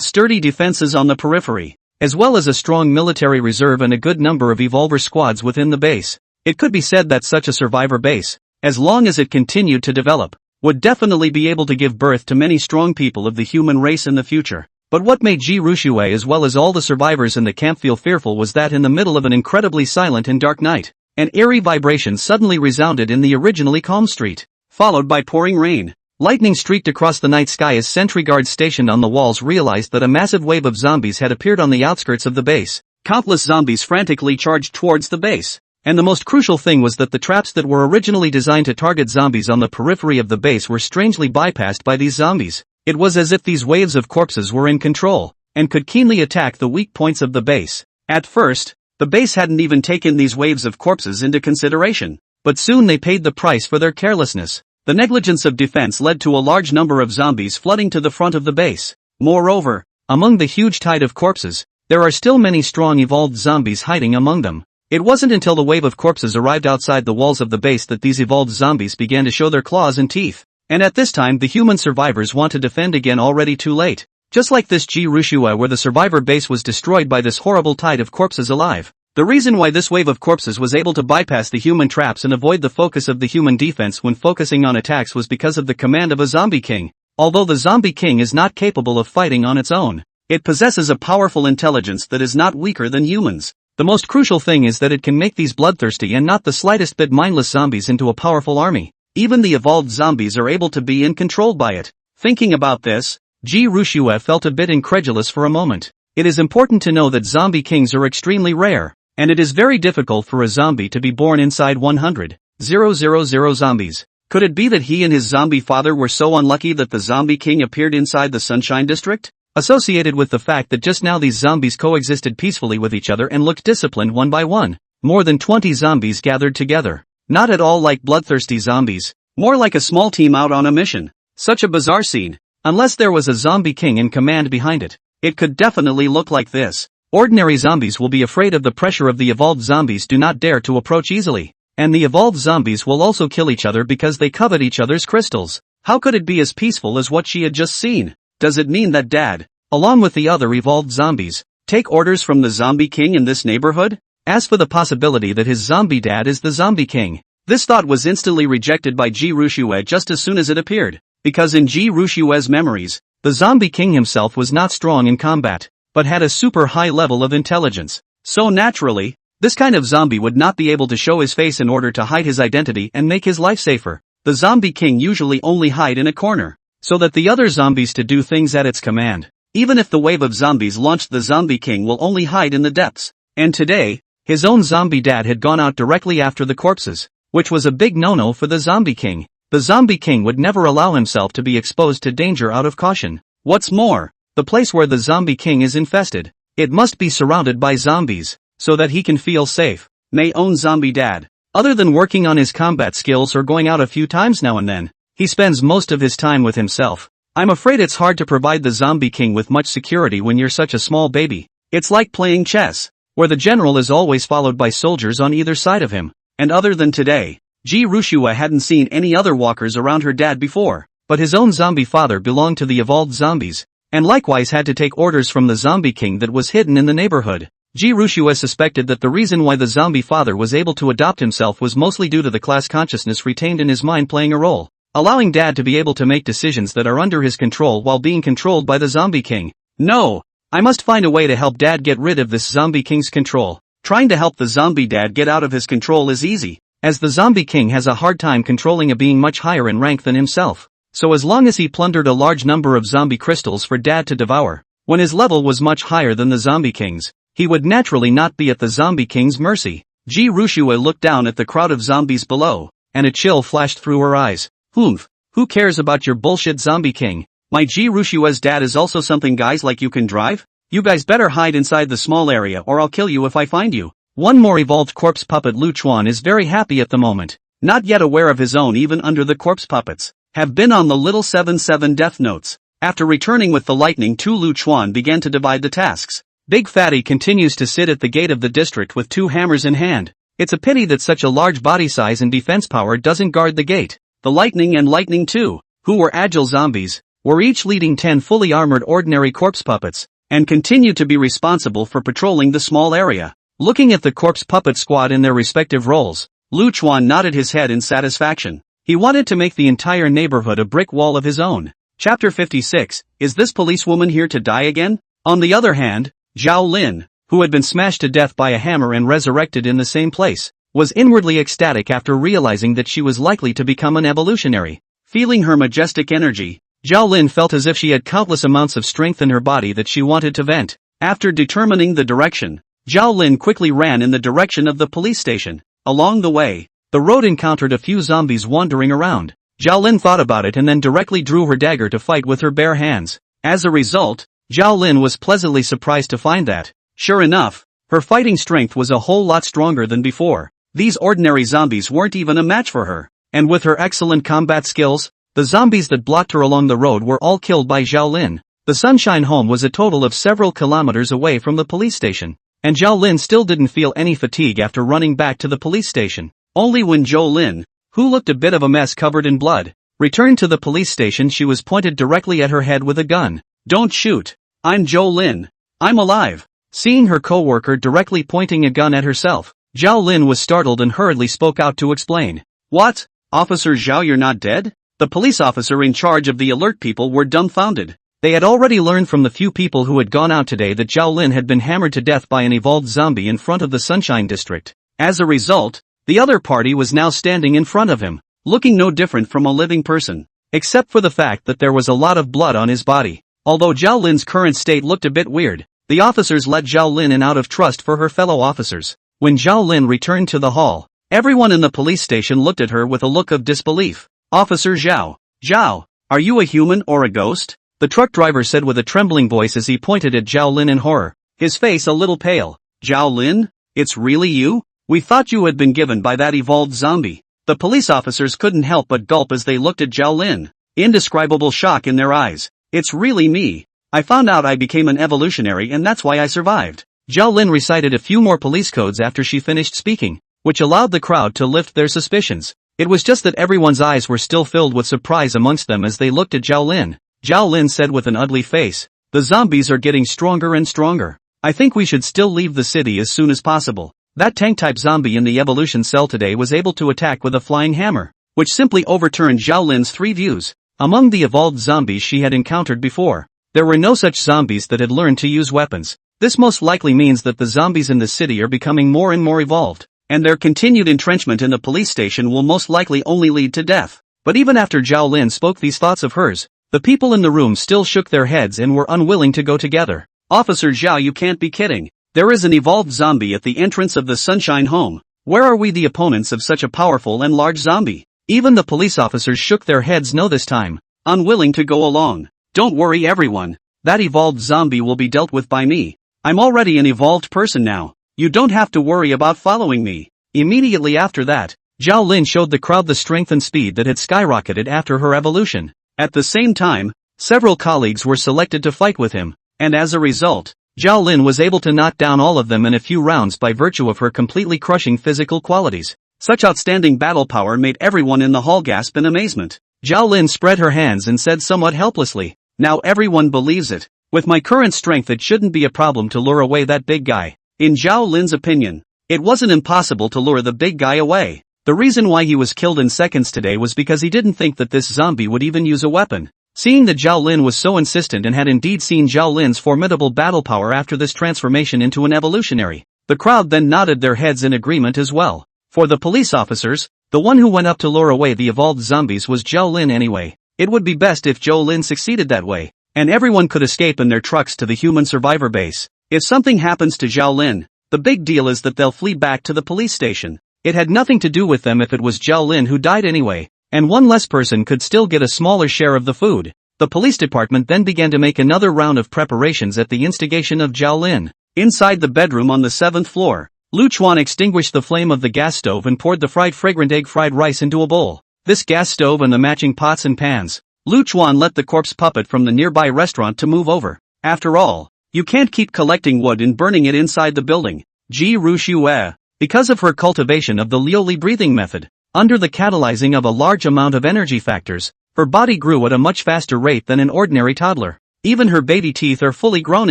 sturdy defenses on the periphery, as well as a strong military reserve and a good number of evolver squads within the base. It could be said that such a survivor base, as long as it continued to develop, would definitely be able to give birth to many strong people of the human race in the future. But what made Ji Rushue as well as all the survivors in the camp feel fearful was that in the middle of an incredibly silent and dark night, an eerie vibration suddenly resounded in the originally calm street, followed by pouring rain. Lightning streaked across the night sky as sentry guards stationed on the walls realized that a massive wave of zombies had appeared on the outskirts of the base. Countless zombies frantically charged towards the base. And the most crucial thing was that the traps that were originally designed to target zombies on the periphery of the base were strangely bypassed by these zombies. It was as if these waves of corpses were in control, and could keenly attack the weak points of the base. At first, the base hadn't even taken these waves of corpses into consideration, but soon they paid the price for their carelessness. The negligence of defense led to a large number of zombies flooding to the front of the base. Moreover, among the huge tide of corpses, there are still many strong evolved zombies hiding among them. It wasn't until the wave of corpses arrived outside the walls of the base that these evolved zombies began to show their claws and teeth. And at this time the human survivors want to defend again, already too late. Just like this Jirushua where the survivor base was destroyed by this horrible tide of corpses alive. The reason why this wave of corpses was able to bypass the human traps and avoid the focus of the human defense when focusing on attacks was because of the command of a zombie king. Although the zombie king is not capable of fighting on its own, it possesses a powerful intelligence that is not weaker than humans. The most crucial thing is that it can make these bloodthirsty and not the slightest bit mindless zombies into a powerful army. Even the evolved zombies are able to be controlled by it. Thinking about this, Jirushua felt a bit incredulous for a moment. It is important to know that zombie kings are extremely rare, and it is very difficult for a zombie to be born inside 100,000 zombies. Could it be that he and his zombie father were so unlucky that the zombie king appeared inside the Sunshine District? Associated with the fact that just now these zombies coexisted peacefully with each other and looked disciplined one by one. More than 20 zombies gathered together. Not at all like bloodthirsty zombies. More like a small team out on a mission. Such a bizarre scene. Unless there was a zombie king in command behind it, it could definitely look like this. Ordinary zombies will be afraid of the pressure of the evolved zombies, do not dare to approach easily. And the evolved zombies will also kill each other because they covet each other's crystals. How could it be as peaceful as what she had just seen? Does it mean that Dad, along with the other evolved zombies, take orders from the zombie king in this neighborhood? As for the possibility that his zombie dad is the zombie king, this thought was instantly rejected by Jirushua just as soon as it appeared, because in Jirushua's memories, the zombie king himself was not strong in combat, but had a super high level of intelligence. So naturally, this kind of zombie would not be able to show his face in order to hide his identity and make his life safer. The zombie king usually only hide in a corner, so that the other zombies to do things at its command. Even if the wave of zombies launched, the zombie king will only hide in the depths. And today, his own zombie dad had gone out directly after the corpses, which was a big no-no for the zombie king. The zombie king would never allow himself to be exposed to danger out of caution. What's more, the place where the zombie king is infested, it must be surrounded by zombies, so that he can feel safe. May own zombie dad. Other than working on his combat skills or going out a few times now and then, he spends most of his time with himself. I'm afraid it's hard to provide the zombie king with much security when you're such a small baby. It's like playing chess, where the general is always followed by soldiers on either side of him. And other than today, Jirushua hadn't seen any other walkers around her dad before, but his own zombie father belonged to the evolved zombies, and likewise had to take orders from the zombie king that was hidden in the neighborhood. Jirushua suspected that the reason why the zombie father was able to adopt himself was mostly due to the class consciousness retained in his mind playing a role, allowing dad to be able to make decisions that are under his control while being controlled by the zombie king. No! I must find a way to help dad get rid of this zombie king's control. Trying to help the zombie dad get out of his control is easy, as the zombie king has a hard time controlling a being much higher in rank than himself. So as long as he plundered a large number of zombie crystals for dad to devour, when his level was much higher than the zombie king's, he would naturally not be at the zombie king's mercy. Jirushua looked down at the crowd of zombies below, and a chill flashed through her eyes. Who cares about your bullshit zombie king? My Jirushua's dad is also something guys like you can drive? You guys better hide inside the small area or I'll kill you if I find you. One more evolved corpse puppet. Lu Chuan is very happy at the moment. Not yet aware of his own even under the corpse puppets, have been on the little 7-7 death notes. After returning with the lightning 2, Lu Chuan began to divide the tasks. Big Fatty continues to sit at the gate of the district with 2 hammers in hand. It's a pity that such a large body size and defense power doesn't guard the gate. The Lightning and Lightning 2, who were agile zombies, were each leading 10 fully armored ordinary corpse puppets, and continue to be responsible for patrolling the small area. Looking at the corpse puppet squad in their respective roles, Lu Chuan nodded his head in satisfaction. He wanted to make the entire neighborhood a brick wall of his own. Chapter 56, Is this policewoman here to die again? On the other hand, Zhao Lin, who had been smashed to death by a hammer and resurrected in the same place, was inwardly ecstatic after realizing that she was likely to become an evolutionary. Feeling her majestic energy, Zhao Lin felt as if she had countless amounts of strength in her body that she wanted to vent. After determining the direction, Zhao Lin quickly ran in the direction of the police station. Along the way, the road encountered a few zombies wandering around. Zhao Lin thought about it and then directly drew her dagger to fight with her bare hands. As a result, Zhao Lin was pleasantly surprised to find that, sure enough, her fighting strength was a whole lot stronger than before. These ordinary zombies weren't even a match for her, and with her excellent combat skills, the zombies that blocked her along the road were all killed by Zhao Lin. The Sunshine Home was a total of several kilometers away from the police station, and Zhao Lin still didn't feel any fatigue after running back to the police station. Only when Zhao Lin, who looked a bit of a mess covered in blood, returned to the police station, she was pointed directly at her head with a gun. Don't shoot. I'm Zhou Lin. I'm alive. Seeing her co-worker directly pointing a gun at herself, Zhao Lin was startled and hurriedly spoke out to explain. What? Officer Zhao, you're not dead? The police officer in charge of the alert people were dumbfounded. They had already learned from the few people who had gone out today that Zhao Lin had been hammered to death by an evolved zombie in front of the Sunshine District. As a result, the other party was now standing in front of him, looking no different from a living person, except for the fact that there was a lot of blood on his body. Although Zhao Lin's current state looked a bit weird, the officers let Zhao Lin in out of trust for her fellow officers. When Zhao Lin returned to the hall, everyone in the police station looked at her with a look of disbelief. Officer Zhao. Zhao, are you a human or a ghost? The truck driver said with a trembling voice as he pointed at Zhao Lin in horror, his face a little pale. Zhao Lin? It's really you? We thought you had been given by that evolved zombie. The police officers couldn't help but gulp as they looked at Zhao Lin, indescribable shock in their eyes. It's really me. I found out I became an evolutionary and that's why I survived. Zhao Lin recited a few more police codes after she finished speaking, which allowed the crowd to lift their suspicions. It was just that everyone's eyes were still filled with surprise amongst them as they looked at Zhao Lin. Zhao Lin said with an ugly face, the zombies are getting stronger and stronger. I think we should still leave the city as soon as possible. That tank-type zombie in the evolution cell today was able to attack with a flying hammer, which simply overturned Zhao Lin's 3 views. Among the evolved zombies she had encountered before, there were no such zombies that had learned to use weapons. This most likely means that the zombies in the city are becoming more and more evolved, and their continued entrenchment in the police station will most likely only lead to death. But even after Zhao Lin spoke these thoughts of hers, the people in the room still shook their heads and were unwilling to go together. Officer Zhao, you can't be kidding. There is an evolved zombie at the entrance of the Sunshine home. Where are we the opponents of such a powerful and large zombie? Even the police officers shook their heads no this time, unwilling to go along. Don't worry everyone. That evolved zombie will be dealt with by me. I'm already an evolved person now. You don't have to worry about following me. Immediately after that, Zhao Lin showed the crowd the strength and speed that had skyrocketed after her evolution. At the same time, several colleagues were selected to fight with him, and as a result, Zhao Lin was able to knock down all of them in a few rounds by virtue of her completely crushing physical qualities. Such outstanding battle power made everyone in the hall gasp in amazement. Zhao Lin spread her hands and said somewhat helplessly, now everyone believes it. With my current strength it shouldn't be a problem to lure away that big guy. In Zhao Lin's opinion, it wasn't impossible to lure the big guy away. The reason why he was killed in seconds today was because he didn't think that this zombie would even use a weapon. Seeing that Zhao Lin was so insistent and had indeed seen Zhao Lin's formidable battle power after this transformation into an evolutionary, the crowd then nodded their heads in agreement as well. For the police officers, the one who went up to lure away the evolved zombies was Zhao Lin anyway. It would be best if Zhao Lin succeeded that way, and everyone could escape in their trucks to the human survivor base. If something happens to Zhao Lin, the big deal is that they'll flee back to the police station. It had nothing to do with them if it was Zhao Lin who died anyway, and one less person could still get a smaller share of the food. The police department then began to make another round of preparations at the instigation of Zhao Lin. Inside the bedroom on the 7th floor, Lu Chuan extinguished the flame of the gas stove and poured the fragrant egg fried rice into a bowl. This gas stove and the matching pots and pans, Lu Chuan let the corpse puppet from the nearby restaurant to move over. After all, you can't keep collecting wood and burning it inside the building. Ji Ruxue, because of her cultivation of the Liuli breathing method, under the catalyzing of a large amount of energy factors, her body grew at a much faster rate than an ordinary toddler. Even her baby teeth are fully grown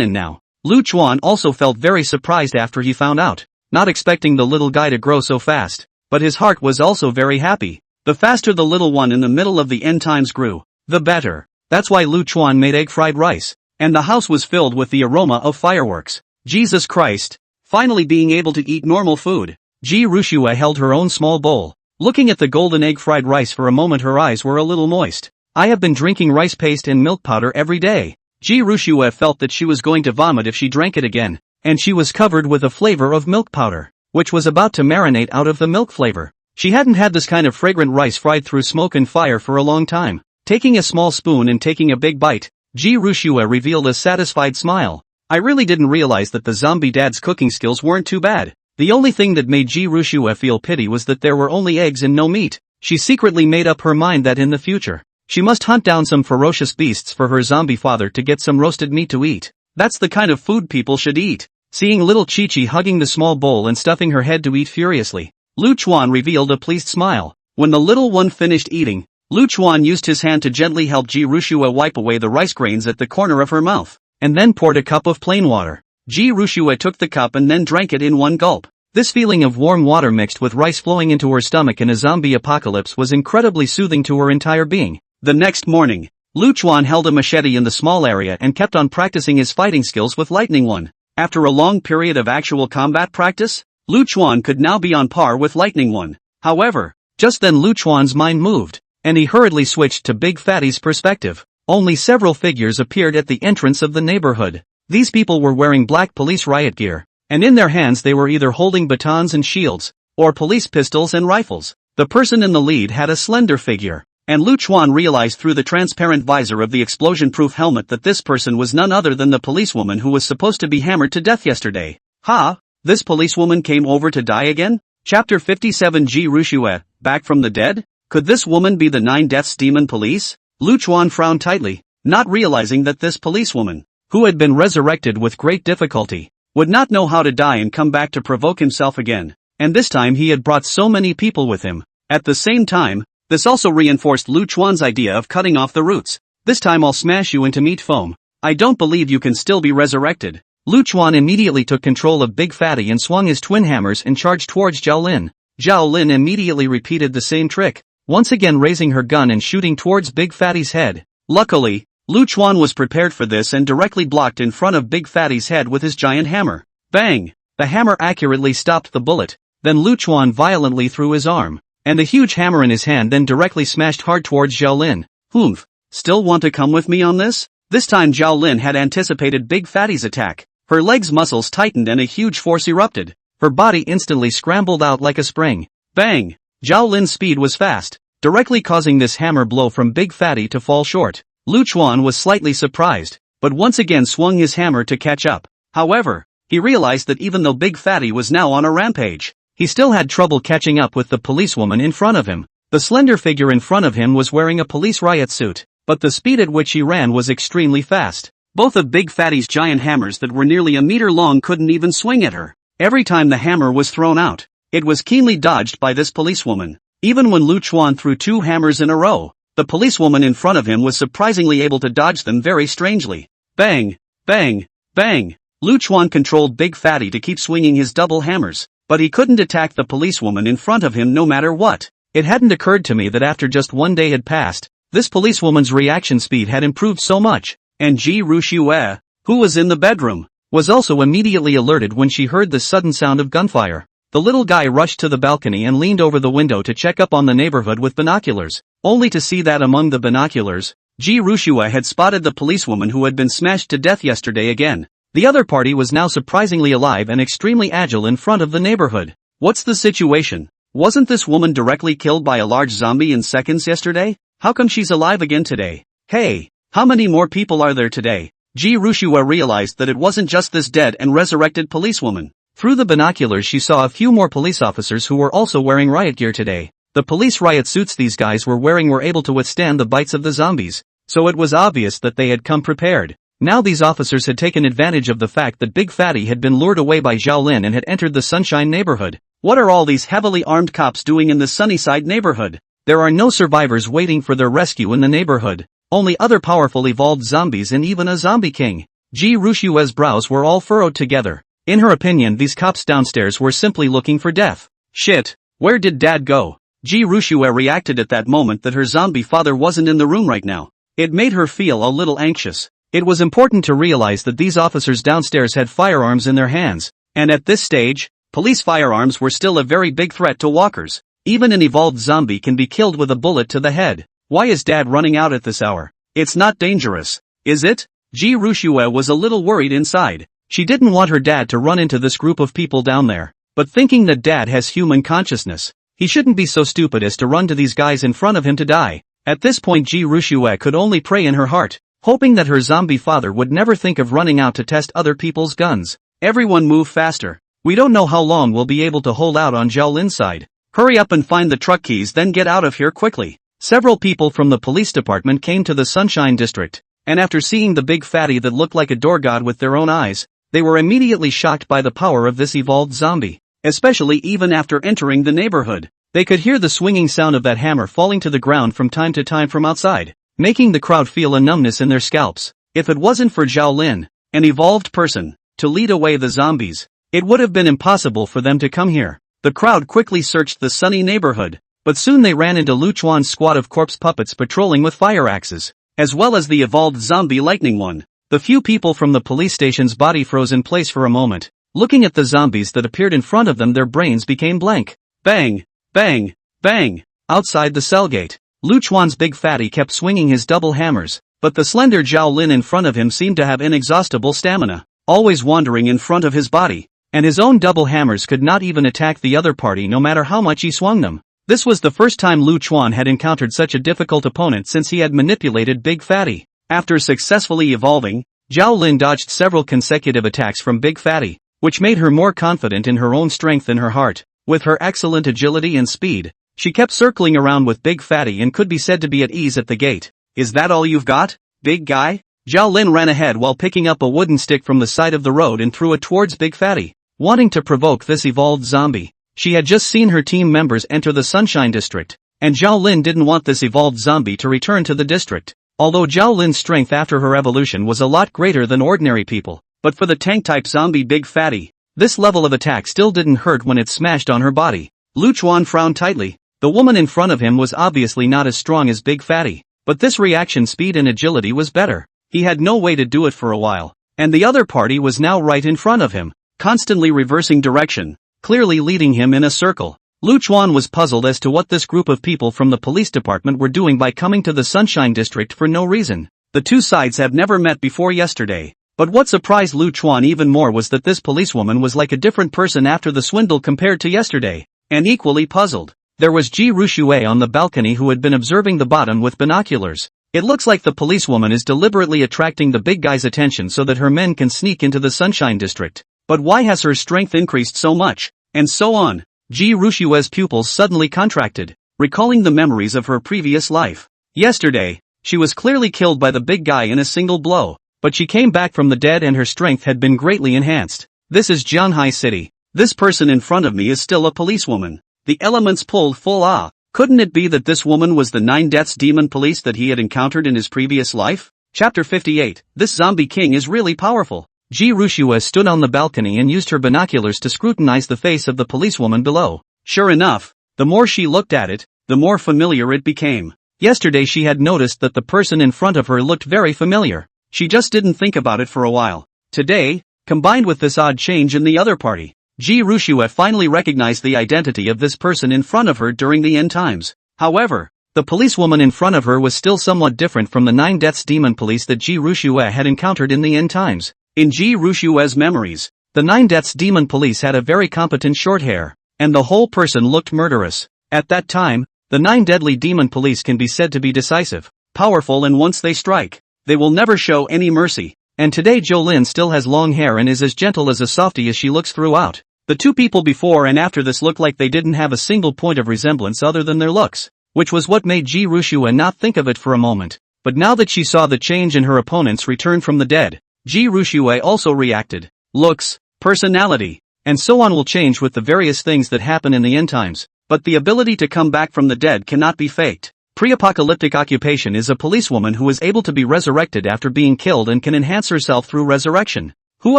in now. Lu Chuan also felt very surprised after he found out, not expecting the little guy to grow so fast, but his heart was also very happy. The faster the little one in the middle of the end times grew, the better. That's why Lu Chuan made egg fried rice, and the house was filled with the aroma of fireworks. Jesus Christ! Finally being able to eat normal food, Ji Ruxue held her own small bowl. Looking at the golden egg fried rice for a moment her eyes were a little moist. I have been drinking rice paste and milk powder every day. Ji Ruxue felt that she was going to vomit if she drank it again, and she was covered with a flavor of milk powder, which was about to marinate out of the milk flavor. She hadn't had this kind of fragrant rice fried through smoke and fire for a long time. Taking a small spoon and taking a big bite, Ji Ruxue revealed a satisfied smile. I really didn't realize that the zombie dad's cooking skills weren't too bad. The only thing that made Ji Ruxue feel pity was that there were only eggs and no meat. She secretly made up her mind that in the future, she must hunt down some ferocious beasts for her zombie father to get some roasted meat to eat. That's the kind of food people should eat. Seeing little Chi-Chi hugging the small bowl and stuffing her head to eat furiously, Lu Chuan revealed a pleased smile. When the little one finished eating, Lu Chuan used his hand to gently help Ji Rushua wipe away the rice grains at the corner of her mouth, and then poured a cup of plain water. Ji Rushua took the cup and then drank it in one gulp. This feeling of warm water mixed with rice flowing into her stomach in a zombie apocalypse was incredibly soothing to her entire being. The next morning, Lu Chuan held a machete in the small area and kept on practicing his fighting skills with Lightning One. After a long period of actual combat practice, Lu Chuan could now be on par with Lightning One. However, just then Lu Chuan's mind moved, and he hurriedly switched to Big Fatty's perspective. Only several figures appeared at the entrance of the neighborhood. These people were wearing black police riot gear, and in their hands they were either holding batons and shields, or police pistols and rifles. The person in the lead had a slender figure, and Lu Chuan realized through the transparent visor of the explosion-proof helmet that this person was none other than the policewoman who was supposed to be hammered to death yesterday. Ha! This policewoman came over to die again? Chapter 57 Ji Rushua, back from the dead? Could this woman be the 9 Deaths Demon Police? Lu Chuan frowned tightly, not realizing that this policewoman, who had been resurrected with great difficulty, would not know how to die and come back to provoke himself again, and this time he had brought so many people with him. At the same time, this also reinforced Lu Chuan's idea of cutting off the roots. This time I'll smash you into meat foam. I don't believe you can still be resurrected. Lu Chuan immediately took control of Big Fatty and swung his twin hammers and charged towards Zhao Lin. Zhao Lin immediately repeated the same trick, once again raising her gun and shooting towards Big Fatty's head. Luckily, Lu Chuan was prepared for this and directly blocked in front of Big Fatty's head with his giant hammer. Bang! The hammer accurately stopped the bullet. Then Lu Chuan violently threw his arm, and the huge hammer in his hand then directly smashed hard towards Zhao Lin. Humph! Still want to come with me on this? This time Zhao Lin had anticipated Big Fatty's attack. Her legs' muscles tightened and a huge force erupted. Her body instantly scrambled out like a spring. Bang! Zhao Lin's speed was fast, directly causing this hammer blow from Big Fatty to fall short. Lu Chuan was slightly surprised, but once again swung his hammer to catch up. However, he realized that even though Big Fatty was now on a rampage, he still had trouble catching up with the policewoman in front of him. The slender figure in front of him was wearing a police riot suit, but the speed at which he ran was extremely fast. Both of Big Fatty's giant hammers that were nearly a meter long couldn't even swing at her. Every time the hammer was thrown out, it was keenly dodged by this policewoman. Even when Lu Chuan threw 2 hammers in a row, the policewoman in front of him was surprisingly able to dodge them very strangely. Bang! Bang! Bang! Lu Chuan controlled Big Fatty to keep swinging his double hammers, but he couldn't attack the policewoman in front of him no matter what. It hadn't occurred to me that after just one day had passed, this policewoman's reaction speed had improved so much, and Ji Rushua, who was in the bedroom, was also immediately alerted when she heard the sudden sound of gunfire. The little guy rushed to the balcony and leaned over the window to check up on the neighborhood with binoculars, only to see that among the binoculars, Ji Rushua had spotted the policewoman who had been smashed to death yesterday again. The other party was now surprisingly alive and extremely agile in front of the neighborhood. What's the situation? Wasn't this woman directly killed by a large zombie in seconds yesterday? How come she's alive again today? Hey, how many more people are there today? Ji Rushua realized that it wasn't just this dead and resurrected policewoman. Through the binoculars she saw a few more police officers who were also wearing riot gear today. The police riot suits these guys were wearing were able to withstand the bites of the zombies, so it was obvious that they had come prepared. Now these officers had taken advantage of the fact that Big Fatty had been lured away by Zhao Lin and had entered the Sunshine neighborhood. What are all these heavily armed cops doing in the Sunnyside neighborhood? There are no survivors waiting for their rescue in the neighborhood, only other powerful evolved zombies and even a zombie king. Ji Rushua's brows were all furrowed together. In her opinion, these cops downstairs were simply looking for death. Shit, where did Dad go? Ji Rushua reacted at that moment that her zombie father wasn't in the room right now. It made her feel a little anxious. It was important to realize that these officers downstairs had firearms in their hands, and at this stage, police firearms were still a very big threat to walkers. Even an evolved zombie can be killed with a bullet to the head. Why is Dad running out at this hour? It's not dangerous, is it? Ji Rushua was a little worried inside. She didn't want her dad to run into this group of people down there, but thinking that Dad has human consciousness, he shouldn't be so stupid as to run to these guys in front of him to die. At this point Ji Rushua could only pray in her heart, hoping that her zombie father would never think of running out to test other people's guns. Everyone move faster. We don't know how long we'll be able to hold out on Zhao Lin's side. Hurry up and find the truck keys, then get out of here quickly. Several people from the police department came to the Sunshine District, and after seeing the Big Fatty that looked like a door god with their own eyes, they were immediately shocked by the power of this evolved zombie, especially even after entering the neighborhood. They could hear the swinging sound of that hammer falling to the ground from time to time from outside, making the crowd feel a numbness in their scalps. If it wasn't for Zhao Lin, an evolved person, to lead away the zombies, it would have been impossible for them to come here. The crowd quickly searched the sunny neighborhood, but soon they ran into Lu Chuan's squad of corpse puppets patrolling with fire axes, as well as the evolved zombie lightning one. The few people from the police station's body froze in place for a moment. Looking at the zombies that appeared in front of them, their brains became blank. Bang! Bang! Bang! Outside the cell gate, Lu Chuan's big fatty kept swinging his double hammers, but the slender Zhao Lin in front of him seemed to have inexhaustible stamina, always wandering in front of his body, and his own double hammers could not even attack the other party no matter how much he swung them. This was the first time Lu Chuan had encountered such a difficult opponent since he had manipulated Big Fatty. After successfully evolving, Zhao Lin dodged several consecutive attacks from Big Fatty, which made her more confident in her own strength in her heart. With her excellent agility and speed, she kept circling around with Big Fatty and could be said to be at ease at the gate. Is that all you've got, big guy? Zhao Lin ran ahead while picking up a wooden stick from the side of the road and threw it towards Big Fatty, wanting to provoke this evolved zombie. She had just seen her team members enter the Sunshine District, and Zhao Lin didn't want this evolved zombie to return to the district. Although Zhao Lin's strength after her evolution was a lot greater than ordinary people, but for the tank-type zombie Big Fatty, this level of attack still didn't hurt when it smashed on her body. Lu Chuan frowned tightly. The woman in front of him was obviously not as strong as Big Fatty, but this reaction speed and agility was better. He had no way to do it for a while, and the other party was now right in front of him, constantly reversing direction, clearly leading him in a circle. Lu Chuan was puzzled as to what this group of people from the police department were doing by coming to the Sunshine District for no reason. The two sides have never met before yesterday, but what surprised Lu Chuan even more was that this policewoman was like a different person after the swindle compared to yesterday, and equally puzzled. There was Ji Ruxue on the balcony who had been observing the bottom with binoculars. It looks like the policewoman is deliberately attracting the big guy's attention so that her men can sneak into the Sunshine District. But why has her strength increased so much? And so on. Ji Ruxue's pupils suddenly contracted, recalling the memories of her previous life. Yesterday, she was clearly killed by the big guy in a single blow, but she came back from the dead and her strength had been greatly enhanced. This is Jianghai City. This person in front of me is still a policewoman. The elements pulled full ah. Couldn't it be that this woman was the 9 Deaths demon police that he had encountered in his previous life? Chapter 58. This zombie king is really powerful. Ji Ruxue stood on the balcony and used her binoculars to scrutinize the face of the policewoman below. Sure enough, the more she looked at it, the more familiar it became. Yesterday she had noticed that the person in front of her looked very familiar. She just didn't think about it for a while. Today, combined with this odd change in the other party, Ji Ruxue finally recognized the identity of this person in front of her during the end times. However, the policewoman in front of her was still somewhat different from the 9 Deaths demon police that Ji Ruxue had encountered in the end times. In Ji Ruxue's memories, the 9 Deaths demon police had a very competent short hair, and the whole person looked murderous. At that time, the 9 deadly demon police can be said to be decisive, powerful, and once they strike, they will never show any mercy. And today Jolin still has long hair and is as gentle as a softie as she looks throughout. The two people before and after this looked like they didn't have a single point of resemblance other than their looks, which was what made Ji Ruxue not think of it for a moment. But now that she saw the change in her opponent's return from the dead, Ji Ruxue also reacted. Looks, personality, and so on will change with the various things that happen in the end times, but the ability to come back from the dead cannot be faked. Pre-apocalyptic occupation is a policewoman who is able to be resurrected after being killed and can enhance herself through resurrection. Who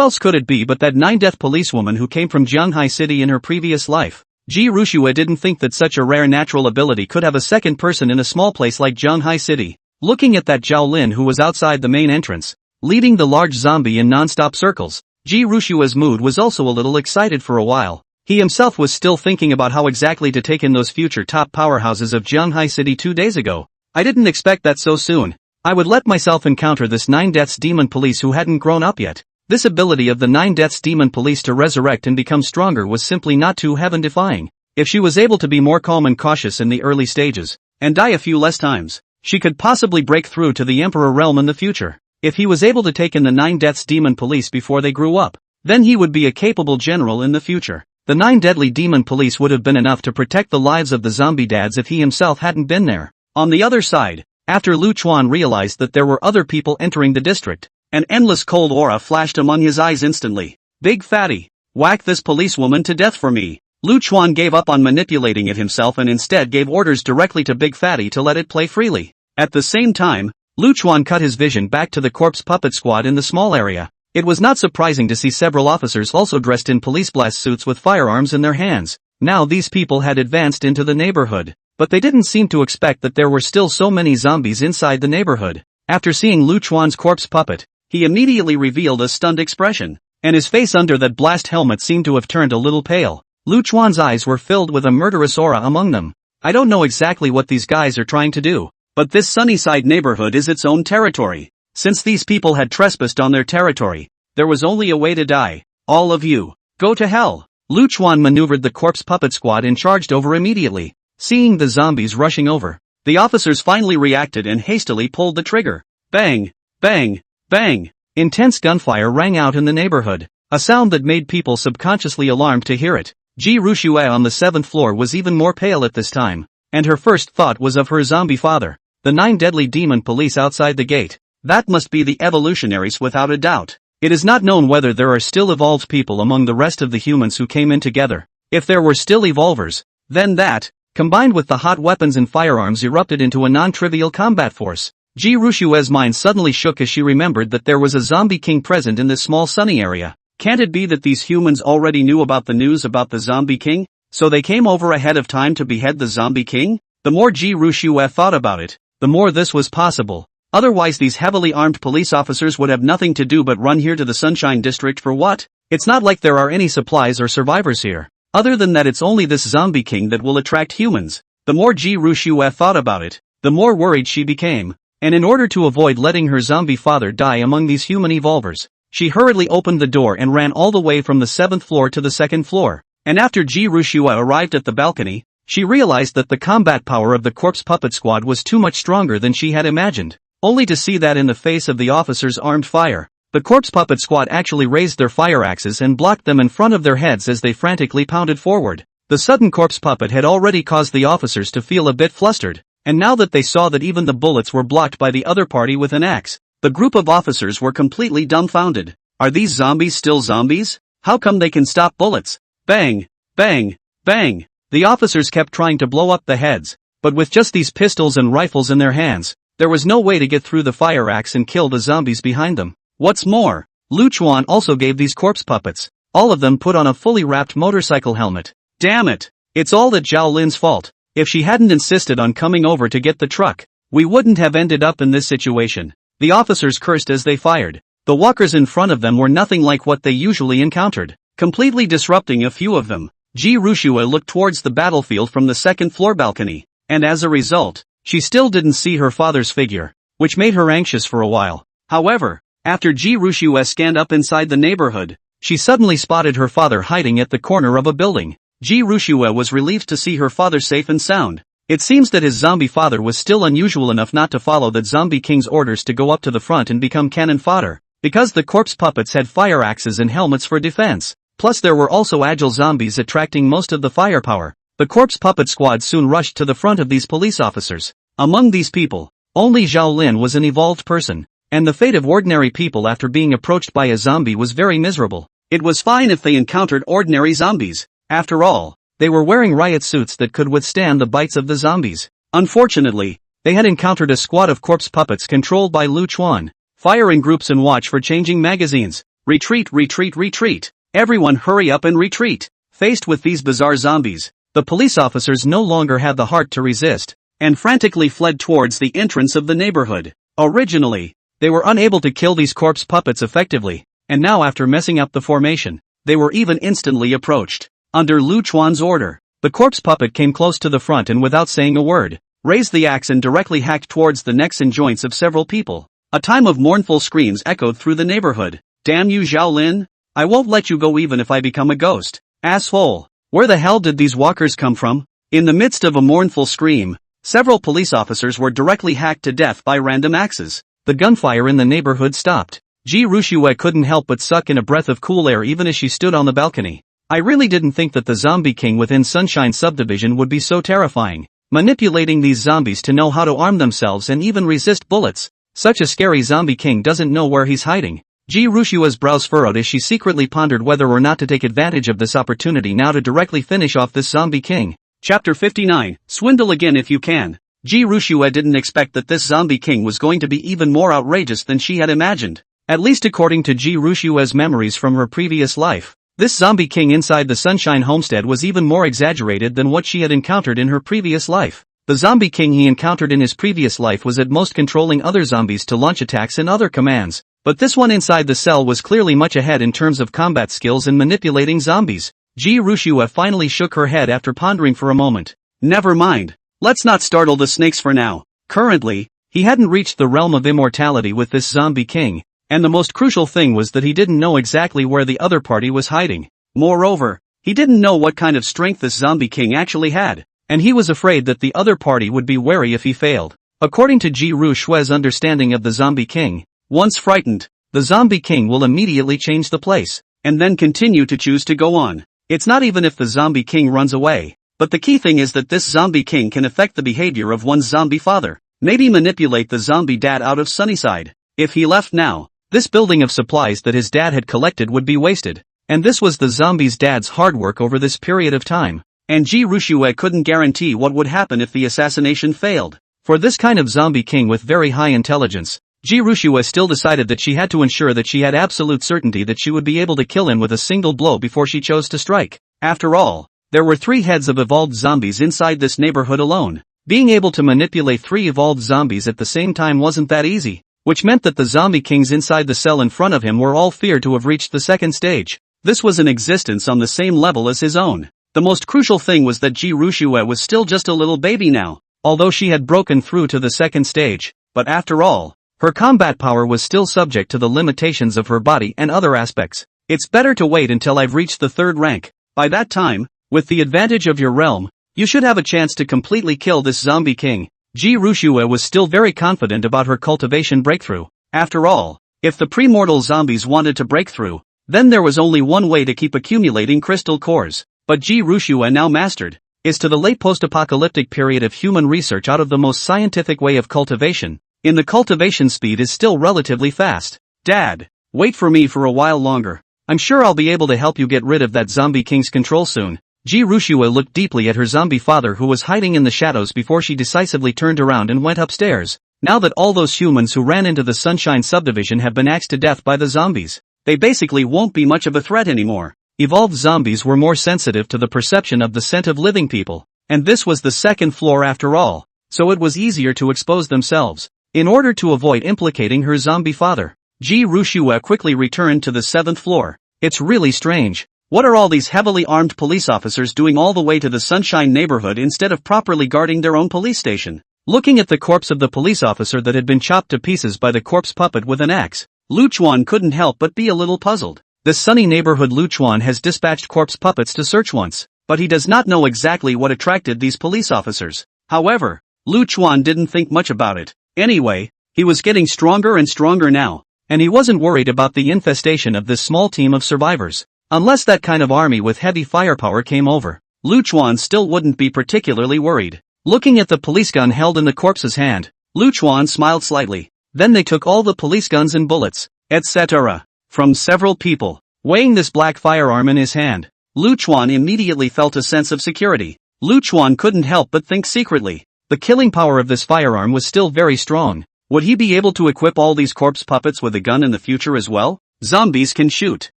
else could it be but that 9-death policewoman who came from Jianghai City in her previous life? Ji Ruxue didn't think that such a rare natural ability could have a second person in a small place like Jianghai City. Looking at that Zhao Lin who was outside the main entrance, leading the large zombie in non-stop circles, Ji Ruxue's mood was also a little excited for a while. He himself was still thinking about how exactly to take in those future top powerhouses of Jianghai City 2 days ago. I didn't expect that so soon. I would let myself encounter this 9 Deaths demon police who hadn't grown up yet. This ability of the 9 Deaths demon police to resurrect and become stronger was simply not too heaven-defying. If she was able to be more calm and cautious in the early stages, and die a few less times, she could possibly break through to the Emperor realm in the future. If he was able to take in the 9 Deaths demon police before they grew up, then he would be a capable general in the future. The 9 deadly demon police would have been enough to protect the lives of the zombie dads if he himself hadn't been there. On the other side, after Lu Chuan realized that there were other people entering the district, an endless cold aura flashed among his eyes instantly. Big Fatty, whack this policewoman to death for me. Lu Chuan gave up on manipulating it himself and instead gave orders directly to Big Fatty to let it play freely. At the same time, Lu Chuan cut his vision back to the corpse puppet squad in the small area. It was not surprising to see several officers also dressed in police blast suits with firearms in their hands. Now these people had advanced into the neighborhood, but they didn't seem to expect that there were still so many zombies inside the neighborhood. After seeing Lu Chuan's corpse puppet, he immediately revealed a stunned expression, and his face under that blast helmet seemed to have turned a little pale. Lu Chuan's eyes were filled with a murderous aura among them. I don't know exactly what these guys are trying to do, but this Sunnyside neighborhood is its own territory. Since these people had trespassed on their territory, there was only a way to die. All of you, go to hell. Lu Chuan maneuvered the corpse puppet squad and charged over immediately. Seeing the zombies rushing over, the officers finally reacted and hastily pulled the trigger. Bang! Bang! Bang! Intense gunfire rang out in the neighborhood, a sound that made people subconsciously alarmed to hear it. Ji Rushue on the 7th floor was even more pale at this time, and her first thought was of her zombie father, the 9 deadly demon police outside the gate. That must be the evolutionaries without a doubt. It is not known whether there are still evolved people among the rest of the humans who came in together. If there were still evolvers, then that, combined with the hot weapons and firearms, erupted into a non-trivial combat force. Ji Rushue's mind suddenly shook as she remembered that there was a zombie king present in this small sunny area. Can't it be that these humans already knew about the news about the zombie king, so they came over ahead of time to behead the zombie king? The more Ji Rushue thought about it, the more this was possible. Otherwise these heavily armed police officers would have nothing to do but run here to the Sunshine District for what? It's not like there are any supplies or survivors here. Other than that, it's only this zombie king that will attract humans. The more Ji Rushue thought about it, the more worried she became. And in order to avoid letting her zombie father die among these human evolvers, she hurriedly opened the door and ran all the way from the 7th floor to the 2nd floor. And after Ji Rushue arrived at the balcony, she realized that the combat power of the corpse puppet squad was too much stronger than she had imagined. Only to see that in the face of the officers' armed fire, the corpse puppet squad actually raised their fire axes and blocked them in front of their heads as they frantically pounded forward. The sudden corpse puppet had already caused the officers to feel a bit flustered, and now that they saw that even the bullets were blocked by the other party with an axe, the group of officers were completely dumbfounded. Are these zombies still zombies? How come they can stop bullets? Bang! Bang! Bang! The officers kept trying to blow up the heads, but with just these pistols and rifles in their hands, there was no way to get through the fire axe and kill the zombies behind them. What's more, Lu Chuan also gave these corpse puppets, all of them, put on a fully wrapped motorcycle helmet. Damn it! It's all that Zhao Lin's fault. If she hadn't insisted on coming over to get the truck, we wouldn't have ended up in this situation. The officers cursed as they fired. The walkers in front of them were nothing like what they usually encountered, completely disrupting a few of them. Ji Rushue looked towards the battlefield from the 2nd floor balcony, and as a result, she still didn't see her father's figure, which made her anxious for a while. However, after Ji Rushue scanned up inside the neighborhood, she suddenly spotted her father hiding at the corner of a building. Ji Rushue was relieved to see her father safe and sound. It seems that his zombie father was still unusual enough not to follow that zombie king's orders to go up to the front and become cannon fodder, because the corpse puppets had fire axes and helmets for defense. Plus there were also agile zombies attracting most of the firepower. The corpse puppet squad soon rushed to the front of these police officers. Among these people, only Zhao Lin was an evolved person, and the fate of ordinary people after being approached by a zombie was very miserable. It was fine if they encountered ordinary zombies. After all, they were wearing riot suits that could withstand the bites of the zombies. Unfortunately, they had encountered a squad of corpse puppets controlled by Lu Chuan. Fire in groups and watch for changing magazines. Retreat, retreat, retreat. Everyone hurry up and retreat. Faced with these bizarre zombies, the police officers no longer had the heart to resist, and frantically fled towards the entrance of the neighborhood. Originally, they were unable to kill these corpse puppets effectively, and now after messing up the formation, they were even instantly approached. Under Lu Chuan's order, the corpse puppet came close to the front and without saying a word, raised the axe and directly hacked towards the necks and joints of several people. A time of mournful screams echoed through the neighborhood. Damn you, Zhao Lin! I won't let you go even if I become a ghost. Asshole! Where the hell did these walkers come from? In the midst of a mournful scream, several police officers were directly hacked to death by random axes. The gunfire in the neighborhood stopped. Ji Rushue couldn't help but suck in a breath of cool air even as she stood on the balcony. I really didn't think that the zombie king within Sunshine Subdivision would be so terrifying. Manipulating these zombies to know how to arm themselves and even resist bullets. Such a scary zombie king doesn't know where he's hiding. Ji Rushua's brows furrowed as she secretly pondered whether or not to take advantage of this opportunity now to directly finish off this zombie king. Chapter 59, Swindle Again If You Can. Ji Rushua didn't expect that this zombie king was going to be even more outrageous than she had imagined. At least according to Ji Rushua's memories from her previous life. This zombie king inside the Sunshine Homestead was even more exaggerated than what she had encountered in her previous life. The zombie king he encountered in his previous life was at most controlling other zombies to launch attacks and other commands. But this one inside the cell was clearly much ahead in terms of combat skills and manipulating zombies. Ji Rushua finally shook her head after pondering for a moment. Never mind. Let's not startle the snakes for now. Currently, he hadn't reached the realm of immortality with this zombie king, and the most crucial thing was that he didn't know exactly where the other party was hiding. Moreover, he didn't know what kind of strength this zombie king actually had, and he was afraid that the other party would be wary if he failed. According to Ji Rushua's understanding of the zombie king, once frightened, the zombie king will immediately change the place, and then continue to choose to go on. It's not even if the zombie king runs away, but the key thing is that this zombie king can affect the behavior of one's zombie father, maybe manipulate the zombie dad out of Sunnyside. If he left now, this building of supplies that his dad had collected would be wasted, and this was the zombie's dad's hard work over this period of time. And Ji Rushua couldn't guarantee what would happen if the assassination failed. For this kind of zombie king with very high intelligence, Ji Rushua still decided that she had to ensure that she had absolute certainty that she would be able to kill him with a single blow before she chose to strike. After all, there were 3 heads of evolved zombies inside this neighborhood alone. Being able to manipulate 3 evolved zombies at the same time wasn't that easy, which meant that the zombie kings inside the cell in front of him were all feared to have reached the second stage. This was an existence on the same level as his own. The most crucial thing was that Ji Rushua was still just a little baby now, although she had broken through to the second stage, but after all, her combat power was still subject to the limitations of her body and other aspects. It's better to wait until I've reached the 3rd rank. By that time, with the advantage of your realm, you should have a chance to completely kill this zombie king. Ji Rushua was still very confident about her cultivation breakthrough. After all, if the premortal zombies wanted to break through, then there was only one way to keep accumulating crystal cores. But Ji Rushua now mastered, is to the late post-apocalyptic period of human research out of the most scientific way of cultivation. In the cultivation speed is still relatively fast. Dad, wait for me for a while longer. I'm sure I'll be able to help you get rid of that zombie king's control soon. Ji Rushua looked deeply at her zombie father who was hiding in the shadows before she decisively turned around and went upstairs. Now that all those humans who ran into the Sunshine subdivision have been axed to death by the zombies, they basically won't be much of a threat anymore. Evolved zombies were more sensitive to the perception of the scent of living people, and this was the 2nd floor after all, so it was easier to expose themselves. In order to avoid implicating her zombie father, Ji Rushua quickly returned to the 7th floor. It's really strange. What are all these heavily armed police officers doing all the way to the Sunshine neighborhood instead of properly guarding their own police station? Looking at the corpse of the police officer that had been chopped to pieces by the corpse puppet with an axe, Lu Chuan couldn't help but be a little puzzled. The sunny neighborhood Lu Chuan has dispatched corpse puppets to search once, but he does not know exactly what attracted these police officers. However, Lu Chuan didn't think much about it. Anyway, he was getting stronger and stronger now, and he wasn't worried about the infestation of this small team of survivors. Unless that kind of army with heavy firepower came over, Lu Chuan still wouldn't be particularly worried. Looking at the police gun held in the corpse's hand, Lu Chuan smiled slightly. Then they took all the police guns and bullets, etc., from several people. Weighing this black firearm in his hand, Lu Chuan immediately felt a sense of security. Lu Chuan couldn't help but think secretly. The killing power of this firearm was still very strong. Would he be able to equip all these corpse puppets with a gun in the future as well? Zombies can shoot.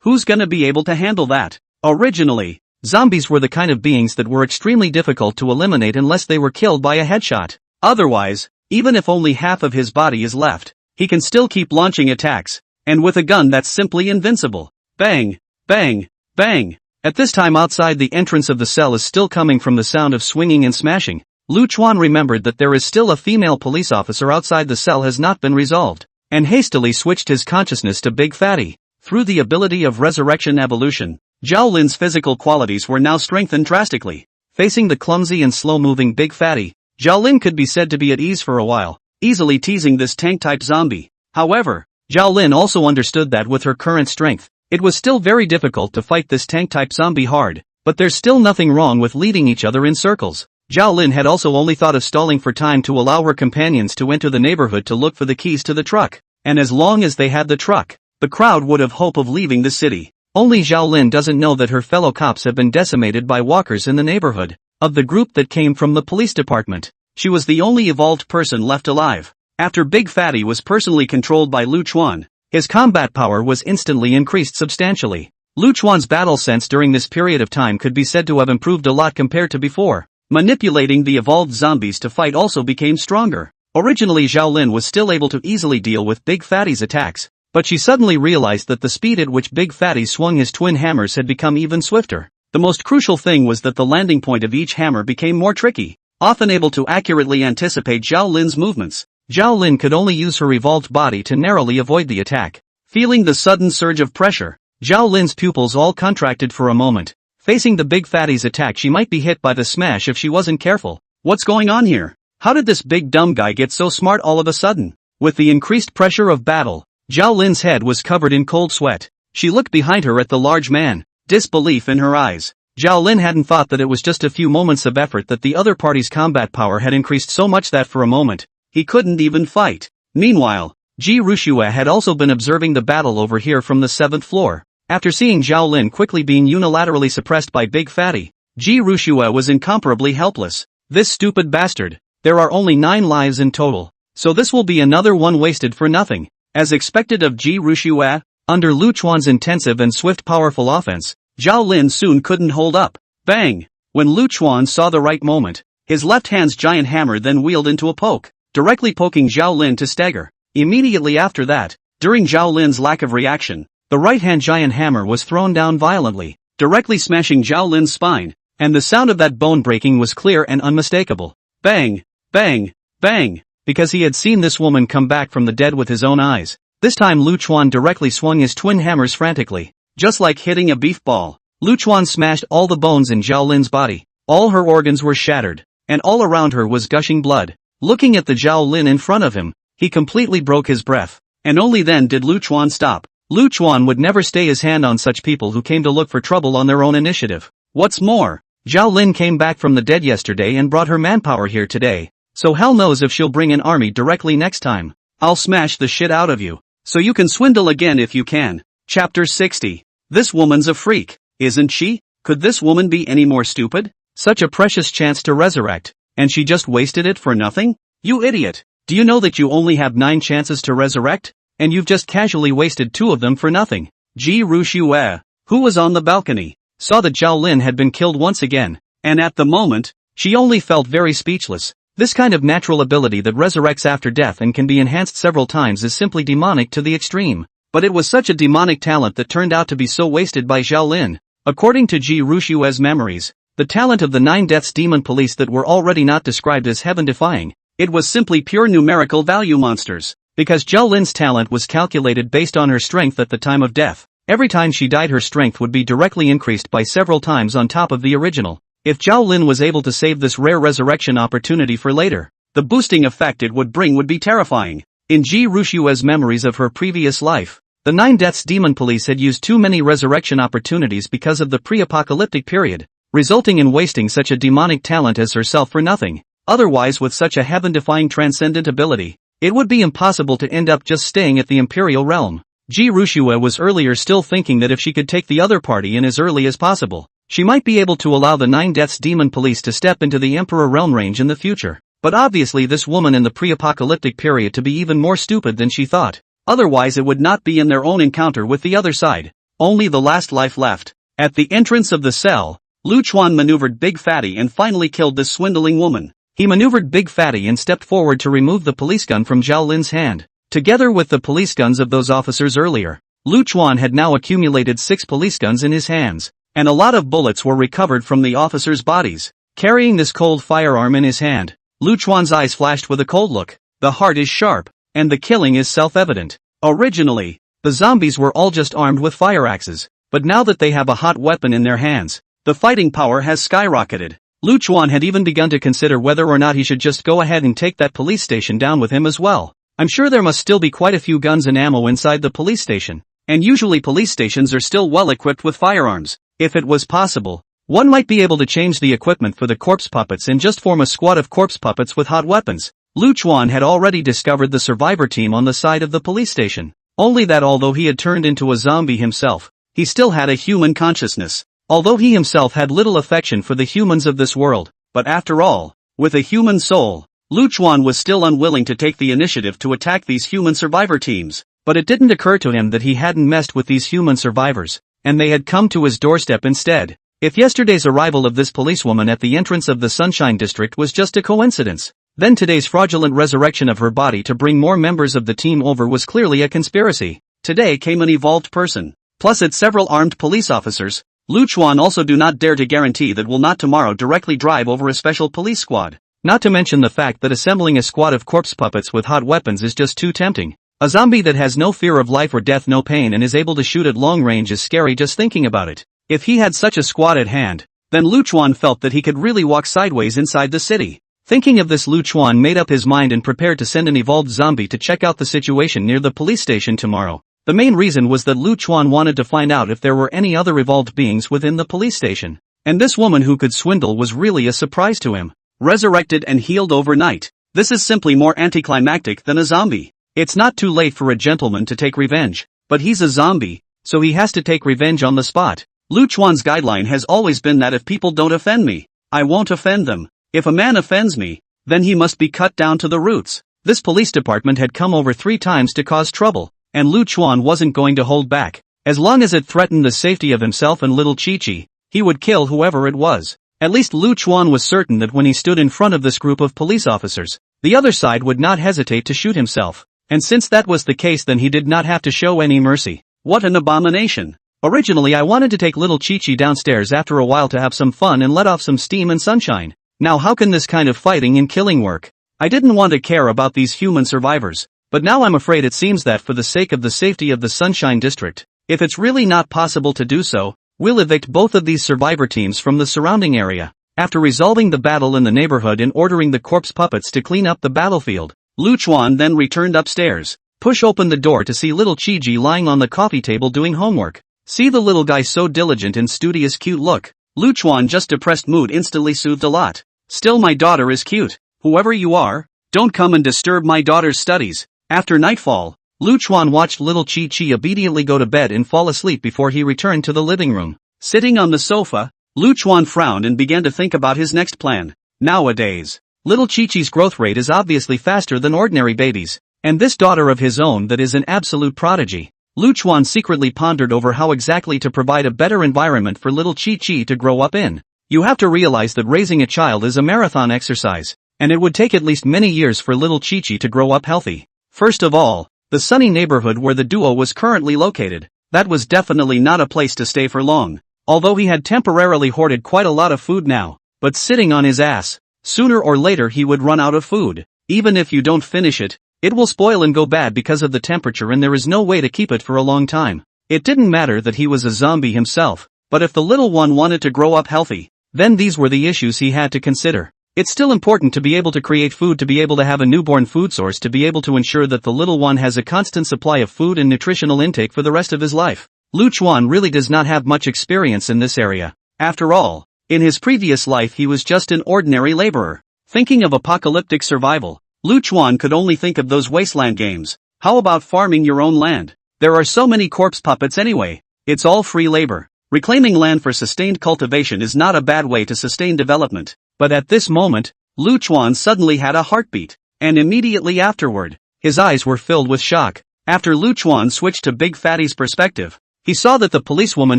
Who's gonna be able to handle that? Originally, zombies were the kind of beings that were extremely difficult to eliminate unless they were killed by a headshot. Otherwise, even if only half of his body is left, he can still keep launching attacks, and with a gun that's simply invincible. Bang, bang, bang. At this time outside the entrance of the cell is still coming from the sound of swinging and smashing. Lu Chuan remembered that there is still a female police officer outside the cell has not been resolved, and hastily switched his consciousness to Big Fatty. Through the ability of resurrection evolution, Zhao Lin's physical qualities were now strengthened drastically. Facing the clumsy and slow-moving Big Fatty, Zhao Lin could be said to be at ease for a while, easily teasing this tank-type zombie. However, Zhao Lin also understood that with her current strength, it was still very difficult to fight this tank-type zombie hard, but there's still nothing wrong with leading each other in circles. Zhao Lin had also only thought of stalling for time to allow her companions to enter the neighborhood to look for the keys to the truck, and as long as they had the truck, the crowd would have hope of leaving the city. Only Zhao Lin doesn't know that her fellow cops have been decimated by walkers in the neighborhood. Of the group that came from the police department, she was the only evolved person left alive. After Big Fatty was personally controlled by Lu Chuan, his combat power was instantly increased substantially. Lu Chuan's battle sense during this period of time could be said to have improved a lot compared to before. Manipulating the evolved zombies to fight also became stronger. Originally Zhao Lin was still able to easily deal with Big Fatty's attacks, but she suddenly realized that the speed at which Big Fatty swung his twin hammers had become even swifter. The most crucial thing was that the landing point of each hammer became more tricky, often able to accurately anticipate Zhao Lin's movements. Zhao Lin could only use her evolved body to narrowly avoid the attack. Feeling the sudden surge of pressure, Zhao Lin's pupils all contracted for a moment. Facing the Big Fatty's attack, she might be hit by the smash if she wasn't careful. What's going on here? How did this big dumb guy get so smart all of a sudden? With the increased pressure of battle, Zhao Lin's head was covered in cold sweat. She looked behind her at the large man, disbelief in her eyes. Zhao Lin hadn't thought that it was just a few moments of effort that the other party's combat power had increased so much that for a moment, he couldn't even fight. Meanwhile, Ji Rushue had also been observing the battle over here from the 7th floor. After seeing Zhao Lin quickly being unilaterally suppressed by Big Fatty, Ji Rushue was incomparably helpless. This stupid bastard. There are only 9 lives in total, so this will be another one wasted for nothing. As expected of Ji Rushue, under Lu Chuan's intensive and swift powerful offense, Zhao Lin soon couldn't hold up. Bang! When Lu Chuan saw the right moment, his left hand's giant hammer then wheeled into a poke, directly poking Zhao Lin to stagger. Immediately after that, during Zhao Lin's lack of reaction, the right-hand giant hammer was thrown down violently, directly smashing Zhao Lin's spine, and the sound of that bone breaking was clear and unmistakable. Bang! Bang! Bang! Because he had seen this woman come back from the dead with his own eyes. This time Lu Chuan directly swung his twin hammers frantically. Just like hitting a beef ball, Lu Chuan smashed all the bones in Zhao Lin's body. All her organs were shattered, and all around her was gushing blood. Looking at the Zhao Lin in front of him, he completely broke his breath. And only then did Lu Chuan stop. Lu Chuan would never stay his hand on such people who came to look for trouble on their own initiative. What's more, Zhao Lin came back from the dead yesterday and brought her manpower here today, so hell knows if she'll bring an army directly next time. I'll smash the shit out of you, so you can swindle again if you can. Chapter 60. This woman's a freak, isn't she? Could this woman be any more stupid? Such a precious chance to resurrect, and she just wasted it for nothing? You idiot! Do you know that you only have 9 chances to resurrect? And you've just casually wasted 2 of them for nothing. Ji Rushue, who was on the balcony, saw that Zhao Lin had been killed once again, and at the moment, she only felt very speechless. This kind of natural ability that resurrects after death and can be enhanced several times is simply demonic to the extreme. But it was such a demonic talent that turned out to be so wasted by Zhao Lin. According to Ji Rushue's memories, the talent of the 9 Deaths Demon Police that were already not described as heaven-defying, it was simply pure numerical value monsters. Because Zhao Lin's talent was calculated based on her strength at the time of death. Every time she died her strength would be directly increased by several times on top of the original. If Zhao Lin was able to save this rare resurrection opportunity for later, the boosting effect it would bring would be terrifying. In Ji Rushue's memories of her previous life, the 9 Deaths Demon Police had used too many resurrection opportunities because of the pre-apocalyptic period, resulting in wasting such a demonic talent as herself for nothing. Otherwise, with such a heaven-defying transcendent ability, it would be impossible to end up just staying at the Imperial Realm. Ji Rushue was earlier still thinking that if she could take the other party in as early as possible, she might be able to allow the 9 Deaths Demon Police to step into the Emperor Realm range in the future. But obviously this woman in the pre-apocalyptic period to be even more stupid than she thought. Otherwise it would not be in their own encounter with the other side. Only the last life left. At the entrance of the cell, Lu Chuan maneuvered Big Fatty and finally killed this swindling woman. He maneuvered Big Fatty and stepped forward to remove the police gun from Zhao Lin's hand. Together with the police guns of those officers earlier, Lu Chuan had now accumulated 6 police guns in his hands, and a lot of bullets were recovered from the officers' bodies. Carrying this cold firearm in his hand, Lu Chuan's eyes flashed with a cold look. The heart is sharp, and the killing is self-evident. Originally, the zombies were all just armed with fire axes, but now that they have a hot weapon in their hands, the fighting power has skyrocketed. Lu Chuan had even begun to consider whether or not he should just go ahead and take that police station down with him as well. I'm sure there must still be quite a few guns and ammo inside the police station, and usually police stations are still well equipped with firearms. If it was possible, one might be able to change the equipment for the corpse puppets and just form a squad of corpse puppets with hot weapons. Lu Chuan had already discovered the survivor team on the side of the police station. Only that although he had turned into a zombie himself, he still had a human consciousness. Although he himself had little affection for the humans of this world, but after all, with a human soul, Luchuan was still unwilling to take the initiative to attack these human survivor teams. But it didn't occur to him that he hadn't messed with these human survivors, and they had come to his doorstep instead. If yesterday's arrival of this policewoman at the entrance of the Sunshine District was just a coincidence, then today's fraudulent resurrection of her body to bring more members of the team over was clearly a conspiracy. Today came an evolved person, plus its several armed police officers. Luchuan also do not dare to guarantee that will not tomorrow directly drive over a special police squad. Not to mention the fact that assembling a squad of corpse puppets with hot weapons is just too tempting. A zombie that has no fear of life or death, no pain, and is able to shoot at long range is scary just thinking about it. If he had such a squad at hand, then Luchuan felt that he could really walk sideways inside the city. Thinking of this, Luchuan made up his mind and prepared to send an evolved zombie to check out the situation near the police station tomorrow. The main reason was that Luchuan wanted to find out if there were any other evolved beings within the police station. And this woman who could swindle was really a surprise to him. Resurrected and healed overnight. This is simply more anticlimactic than a zombie. It's not too late for a gentleman to take revenge, but he's a zombie, so he has to take revenge on the spot. Luchuan's guideline has always been that if people don't offend me, I won't offend them. If a man offends me, then he must be cut down to the roots. This police department had come over 3 times to cause trouble, and Luchuan wasn't going to hold back. As long as it threatened the safety of himself and little Chi-Chi, he would kill whoever it was. At least Luchuan was certain that when he stood in front of this group of police officers, the other side would not hesitate to shoot himself. And since that was the case, then he did not have to show any mercy. What an abomination. Originally I wanted to take little Chi-Chi downstairs after a while to have some fun and let off some steam and sunshine. Now how can this kind of fighting and killing work? I didn't want to care about these human survivors, but now I'm afraid it seems that for the sake of the safety of the Sunshine District, if it's really not possible to do so, we'll evict both of these survivor teams from the surrounding area. After resolving the battle in the neighborhood and ordering the corpse puppets to clean up the battlefield, Luchuan then returned upstairs, push open the door to see little Chi-Chi lying on the coffee table doing homework. See the little guy so diligent and studious, cute look. Luchuan just depressed mood instantly soothed a lot. Still, my daughter is cute. Whoever you are, don't come and disturb my daughter's studies. After nightfall, Luchuan watched little Chi-Chi obediently go to bed and fall asleep before he returned to the living room. Sitting on the sofa, Luchuan frowned and began to think about his next plan. Nowadays, little Chi-Chi's growth rate is obviously faster than ordinary babies, and this daughter of his own that is an absolute prodigy. Luchuan secretly pondered over how exactly to provide a better environment for little Chi-Chi to grow up in. You have to realize that raising a child is a marathon exercise, and it would take at least many years for little Chi-Chi to grow up healthy. First of all, the sunny neighborhood where the duo was currently located, that was definitely not a place to stay for long. Although he had temporarily hoarded quite a lot of food now, but sitting on his ass, sooner or later he would run out of food. Even if you don't finish it, it will spoil and go bad because of the temperature, and there is no way to keep it for a long time. It didn't matter that he was a zombie himself, but if the little one wanted to grow up healthy, then these were the issues he had to consider. It's still important to be able to create food, to be able to have a newborn food source, to be able to ensure that the little one has a constant supply of food and nutritional intake for the rest of his life. Luchuan really does not have much experience in this area. After all, in his previous life he was just an ordinary laborer. Thinking of apocalyptic survival, Luchuan could only think of those wasteland games. How about farming your own land? There are so many corpse puppets anyway. It's all free labor. Reclaiming land for sustained cultivation is not a bad way to sustain development. But at this moment, Luchuan suddenly had a heartbeat, and immediately afterward, his eyes were filled with shock. After Luchuan switched to Big Fatty's perspective, he saw that the policewoman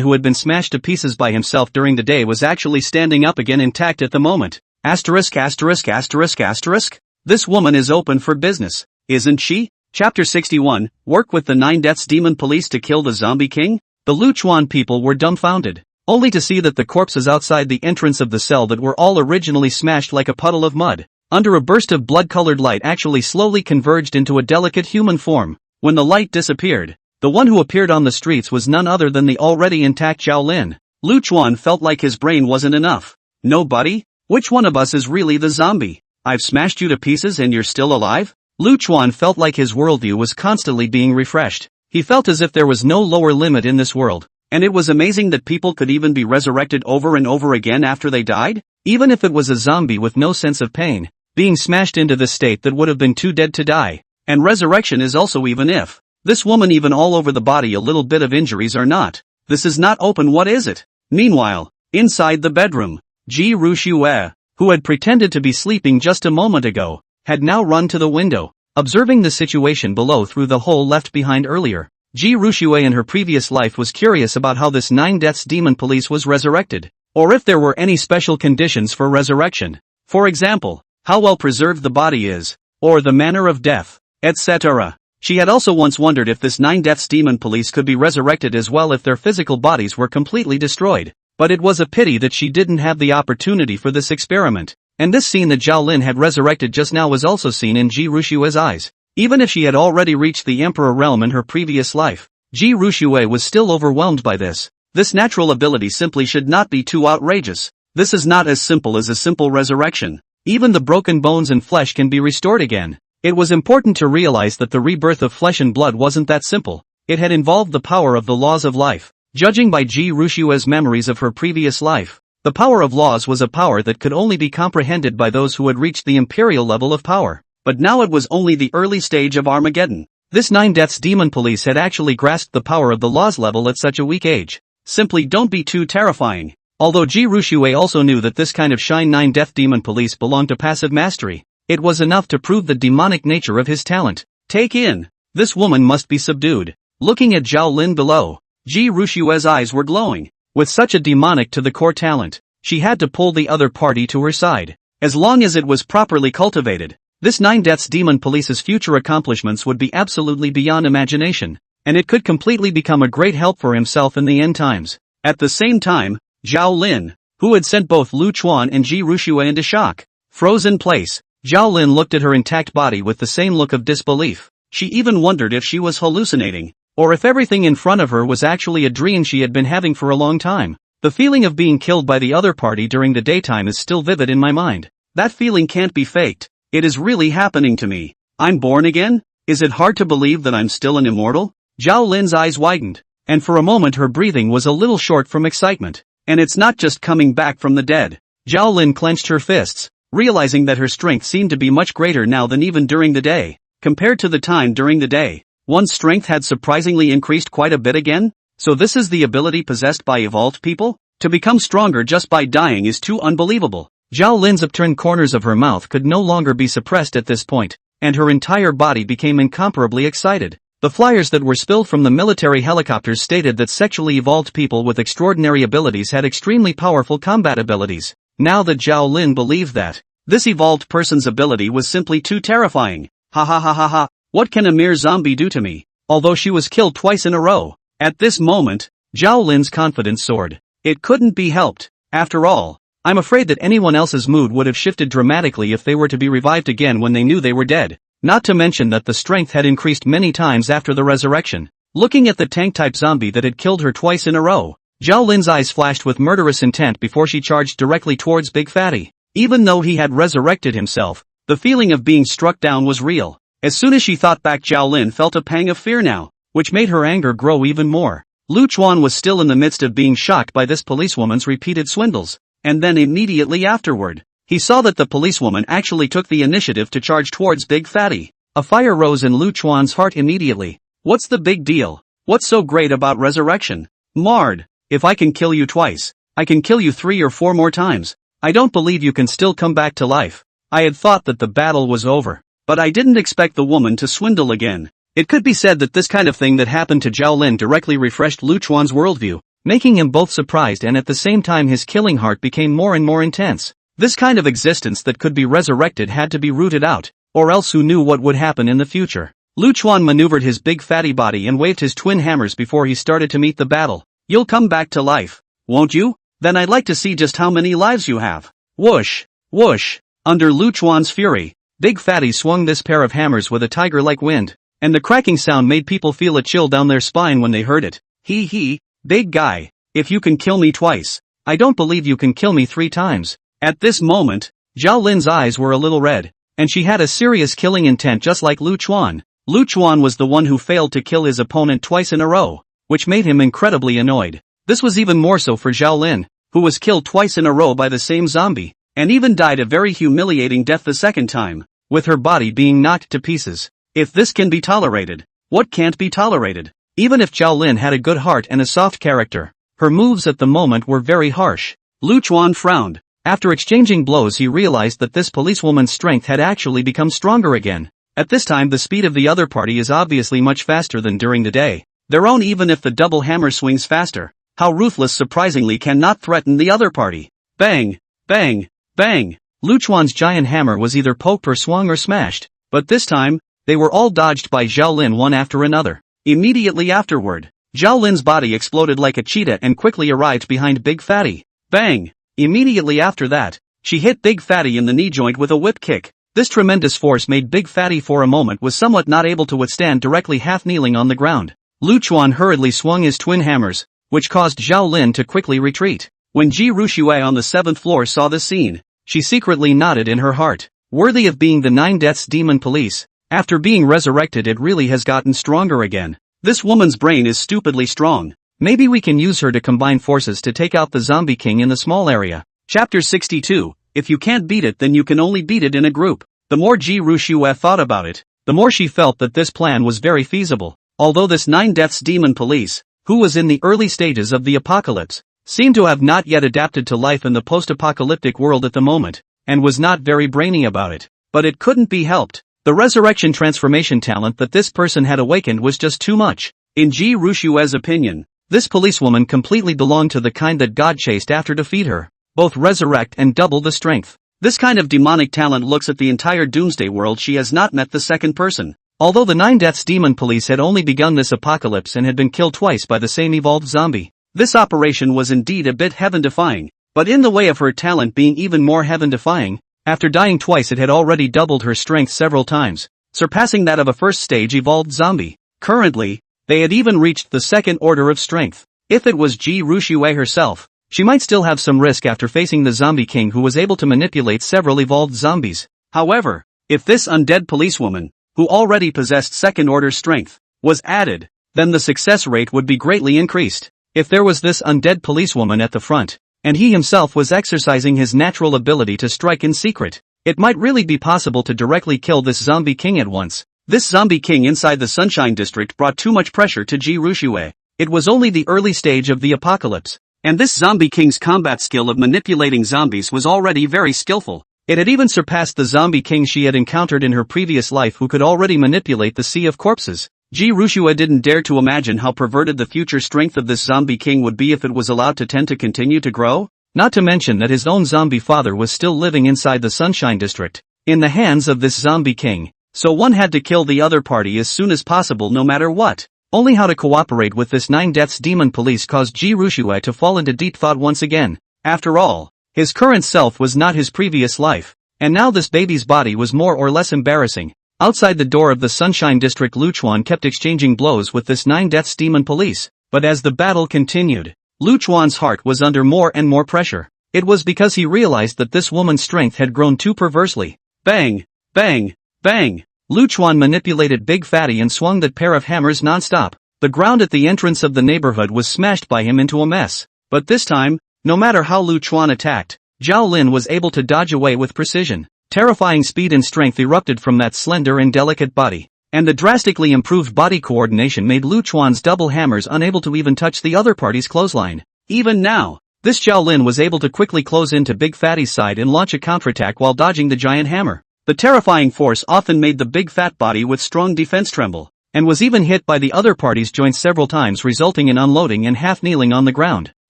who had been smashed to pieces by himself during the day was actually standing up again, intact at the moment. Asterisk asterisk asterisk asterisk. This woman is open for business, isn't she? Chapter 61, Work with the 9 Deaths Demon Police to Kill the Zombie King? The Luchuan people were dumbfounded, only to see that the corpses outside the entrance of the cell that were all originally smashed like a puddle of mud, under a burst of blood-colored light, actually slowly converged into a delicate human form. When the light disappeared, the one who appeared on the streets was none other than the already intact Zhao Lin. Luchuan felt like his brain wasn't enough. Nobody? Which one of us is really the zombie? I've smashed you to pieces and you're still alive? Luchuan felt like his worldview was constantly being refreshed. He felt as if there was no lower limit in this world, and it was amazing that people could even be resurrected over and over again after they died, even if it was a zombie with no sense of pain, being smashed into this state that would have been too dead to die. And resurrection is also even if This woman even all over the body, a little bit of injuries or not. This is not open, what is it? Meanwhile, inside the bedroom, Ji Rushue, who had pretended to be sleeping just a moment ago, had now run to the window, observing the situation below through the hole left behind earlier. Ji Rushue in her previous life was curious about how this 9 Deaths Demon Police was resurrected, or if there were any special conditions for resurrection. For example, how well preserved the body is, or the manner of death, etc. She had also once wondered if this 9 Deaths Demon Police could be resurrected as well if their physical bodies were completely destroyed. But it was a pity that she didn't have the opportunity for this experiment. And this scene that Zhao Lin had resurrected just now was also seen in Ji Rushue's eyes. Even if she had already reached the Emperor realm in her previous life, Ji Rushue was still overwhelmed by this. This natural ability simply should not be too outrageous. This is not as simple as a simple resurrection. Even the broken bones and flesh can be restored again. It was important to realize that the rebirth of flesh and blood wasn't that simple. It had involved the power of the laws of life. Judging by Ji Rushue's memories of her previous life, the power of laws was a power that could only be comprehended by those who had reached the imperial level of power. But now it was only the early stage of Armageddon. This 9 Deaths Demon Police had actually grasped the power of the laws level at such a weak age. Simply don't be too terrifying. Although Ji Rushue also knew that this kind of Shine 9 Death Demon Police belonged to passive mastery, it was enough to prove the demonic nature of his talent. Take in. This woman must be subdued. Looking at Zhao Lin below, Ji Rushue's eyes were glowing. With such a demonic to the core talent, she had to pull the other party to her side. As long as it was properly cultivated, this 9 Deaths Demon Police's future accomplishments would be absolutely beyond imagination, and it could completely become a great help for himself in the end times. At the same time, Zhao Lin, who had sent both Lu Chuan and Ji Rushue into shock, froze in place. Zhao Lin looked at her intact body with the same look of disbelief. She even wondered if she was hallucinating, or if everything in front of her was actually a dream she had been having for a long time. The feeling of being killed by the other party during the daytime is still vivid in my mind. That feeling can't be faked. It is really happening to me. I'm born again? Is it hard to believe that I'm still an immortal? Zhao Lin's eyes widened, and for a moment her breathing was a little short from excitement. And it's not just coming back from the dead. Zhao Lin clenched her fists, realizing that her strength seemed to be much greater now than even during the day. Compared to the time during the day, one's strength had surprisingly increased quite a bit again. So this is the ability possessed by evolved people? To become stronger just by dying is too unbelievable. Zhao Lin's upturned corners of her mouth could no longer be suppressed at this point, and her entire body became incomparably excited. The flyers that were spilled from the military helicopters stated that sexually evolved people with extraordinary abilities had extremely powerful combat abilities. Now that Zhao Lin believed that, this evolved person's ability was simply too terrifying. Ha ha ha ha ha, what can a mere zombie do to me? Although she was killed twice in a row. At this moment, Zhao Lin's confidence soared. It couldn't be helped. After all, I'm afraid that anyone else's mood would have shifted dramatically if they were to be revived again when they knew they were dead. Not to mention that the strength had increased many times after the resurrection. Looking at the tank-type zombie that had killed her twice in a row, Zhao Lin's eyes flashed with murderous intent before she charged directly towards Big Fatty. Even though he had resurrected himself, the feeling of being struck down was real. As soon as she thought back, Zhao Lin felt a pang of fear now, which made her anger grow even more. Lu Chuan was still in the midst of being shocked by this policewoman's repeated swindles, and then immediately afterward, he saw that the policewoman actually took the initiative to charge towards Big Fatty. A fire rose in Lu Chuan's heart immediately. What's the big deal? What's so great about resurrection? Mard, if I can kill you twice, I can kill you 3 or 4 more times. I don't believe you can still come back to life. I had thought that the battle was over, but I didn't expect the woman to swindle again. It could be said that this kind of thing that happened to Zhao Lin directly refreshed Lu Chuan's worldview, making him both surprised and at the same time his killing heart became more and more intense. This kind of existence that could be resurrected had to be rooted out, or else who knew what would happen in the future. Lu Chuan maneuvered his big fatty body and waved his twin hammers before he started to meet the battle. You'll come back to life, won't you? Then I'd like to see just how many lives you have. Whoosh, whoosh. Under Lu Chuan's fury, Big Fatty swung this pair of hammers with a tiger-like wind, and the cracking sound made people feel a chill down their spine when they heard it. Hee, big guy, if you can kill me twice, I don't believe you can kill me 3 times. At this moment, Zhao Lin's eyes were a little red, and she had a serious killing intent just like Lu Chuan. Lu Chuan was the one who failed to kill his opponent twice in a row, which made him incredibly annoyed. This was even more so for Zhao Lin, who was killed twice in a row by the same zombie, and even died a very humiliating death the second time, with her body being knocked to pieces. If this can be tolerated, What can't be tolerated? Even if Zhao Lin had a good heart and a soft character, her moves at the moment were very harsh. Lu Chuan frowned. After exchanging blows he realized that this policewoman's strength had actually become stronger again. At this time the speed of the other party is obviously much faster than during the day. Their own, even if the double hammer swings faster. How ruthless surprisingly cannot threaten the other party. Bang! Bang! Bang! Lu Chuan's giant hammer was either poked or swung or smashed, but this time, they were all dodged by Zhao Lin one after another. Immediately afterward, Zhao Lin's body exploded like a cheetah and quickly arrived behind Big Fatty. Bang! Immediately after that, she hit Big Fatty in the knee joint with a whip kick. This tremendous force made Big Fatty for a moment was somewhat not able to withstand, directly half kneeling on the ground. Lu Chuan hurriedly swung his twin hammers, which caused Zhao Lin to quickly retreat. When Ji Ruxue on the 7th floor saw this scene, she secretly nodded in her heart. Worthy of being the 9 Deaths Demon Police, after being resurrected it really has gotten stronger again. This woman's brain is stupidly strong. Maybe we can use her to combine forces to take out the Zombie King in the small area. Chapter 62, if you can't beat it then you can only beat it in a group. The more Ji Ruxue thought about it, the more she felt that this plan was very feasible. Although this 9 Deaths Demon Police, who was in the early stages of the apocalypse, seemed to have not yet adapted to life in the post-apocalyptic world at the moment, and was not very brainy about it. But it couldn't be helped. The resurrection transformation talent that this person had awakened was just too much. In Ji Ruxue's opinion, this policewoman completely belonged to the kind that God chased after to feed her, both resurrect and double the strength. This kind of demonic talent looks at the entire doomsday world. She has not met the second person. Although the 9 Deaths Demon Police had only begun this apocalypse and had been killed twice by the same evolved zombie, this operation was indeed a bit heaven-defying, but in the way of her talent being even more heaven-defying, after dying twice it had already doubled her strength several times, surpassing that of a first-stage evolved zombie. Currently, they had even reached the second order of strength. If it was Ji Ruxue herself, she might still have some risk after facing the Zombie King who was able to manipulate several evolved zombies. However, if this undead policewoman, who already possessed second-order strength, was added, then the success rate would be greatly increased. If there was this undead policewoman at the front, and he himself was exercising his natural ability to strike in secret, it might really be possible to directly kill this Zombie King at once. This Zombie King inside the Sunshine District brought too much pressure to Ji Ruxue. It was only the early stage of the apocalypse, and this Zombie King's combat skill of manipulating zombies was already very skillful. It had even surpassed the Zombie King she had encountered in her previous life, who could already manipulate the sea of corpses. Ji Ruxue didn't dare to imagine how perverted the future strength of this Zombie King would be if it was allowed to tend to continue to grow. Not to mention that his own zombie father was still living inside the Sunshine District, in the hands of this Zombie King, so one had to kill the other party as soon as possible no matter what. Only how to cooperate with this 9 Deaths Demon Police caused Ji Ruxue to fall into deep thought once again. After all, his current self was not his previous life, and now this baby's body was more or less embarrassing. Outside the door of the Sunshine District, Lu Chuan kept exchanging blows with this 9 Deaths Demon Police, but as the battle continued, Lu Chuan's heart was under more and more pressure. It was because he realized that this woman's strength had grown too perversely. Bang! Bang! Bang! Lu Chuan manipulated Big Fatty and swung that pair of hammers non-stop. The ground at the entrance of the neighborhood was smashed by him into a mess. But this time, no matter how Lu Chuan attacked, Zhao Lin was able to dodge away with precision. Terrifying speed and strength erupted from that slender and delicate body, and the drastically improved body coordination made Lu Chuan's double hammers unable to even touch the other party's clothesline. Even now, this Zhao Lin was able to quickly close into Big Fatty's side and launch a counterattack while dodging the giant hammer. The terrifying force often made the big fat body with strong defense tremble, and was even hit by the other party's joints several times, resulting in unloading and half kneeling on the ground.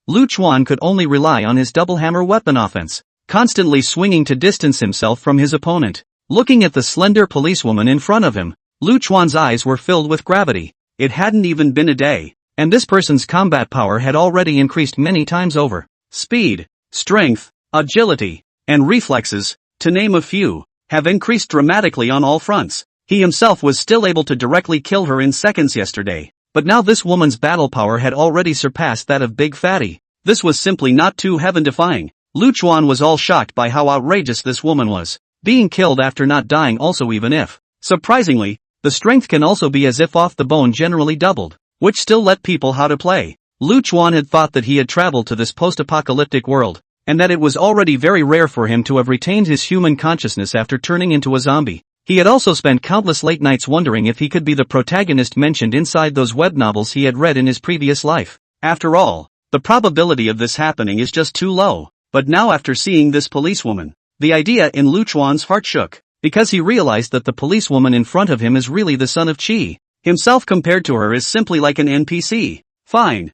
Lu Chuan could only rely on his double hammer weapon offense, constantly swinging to distance himself from his opponent. Looking at the slender policewoman in front of him, Lu Chuan's eyes were filled with gravity. It hadn't even been a day, and this person's combat power had already increased many times over. Speed, strength, agility, and reflexes, to name a few, have increased dramatically on all fronts. He himself was still able to directly kill her in seconds yesterday, but now this woman's battle power had already surpassed that of Big Fatty. This was simply not too heaven-defying. Lu Chuan was all shocked by how outrageous this woman was, being killed after not dying also, even if, surprisingly, the strength can also be as if off the bone generally doubled, which still let people how to play. Lu Chuan had thought that he had traveled to this post-apocalyptic world, and that it was already very rare for him to have retained his human consciousness after turning into a zombie. He had also spent countless late nights wondering if he could be the protagonist mentioned inside those web novels he had read in his previous life. After all, the probability of this happening is just too low. But now after seeing this policewoman, the idea in Lu Chuan's heart shook, because he realized that the policewoman in front of him is really the son of Qi. Himself compared to her is simply like an NPC. Fine.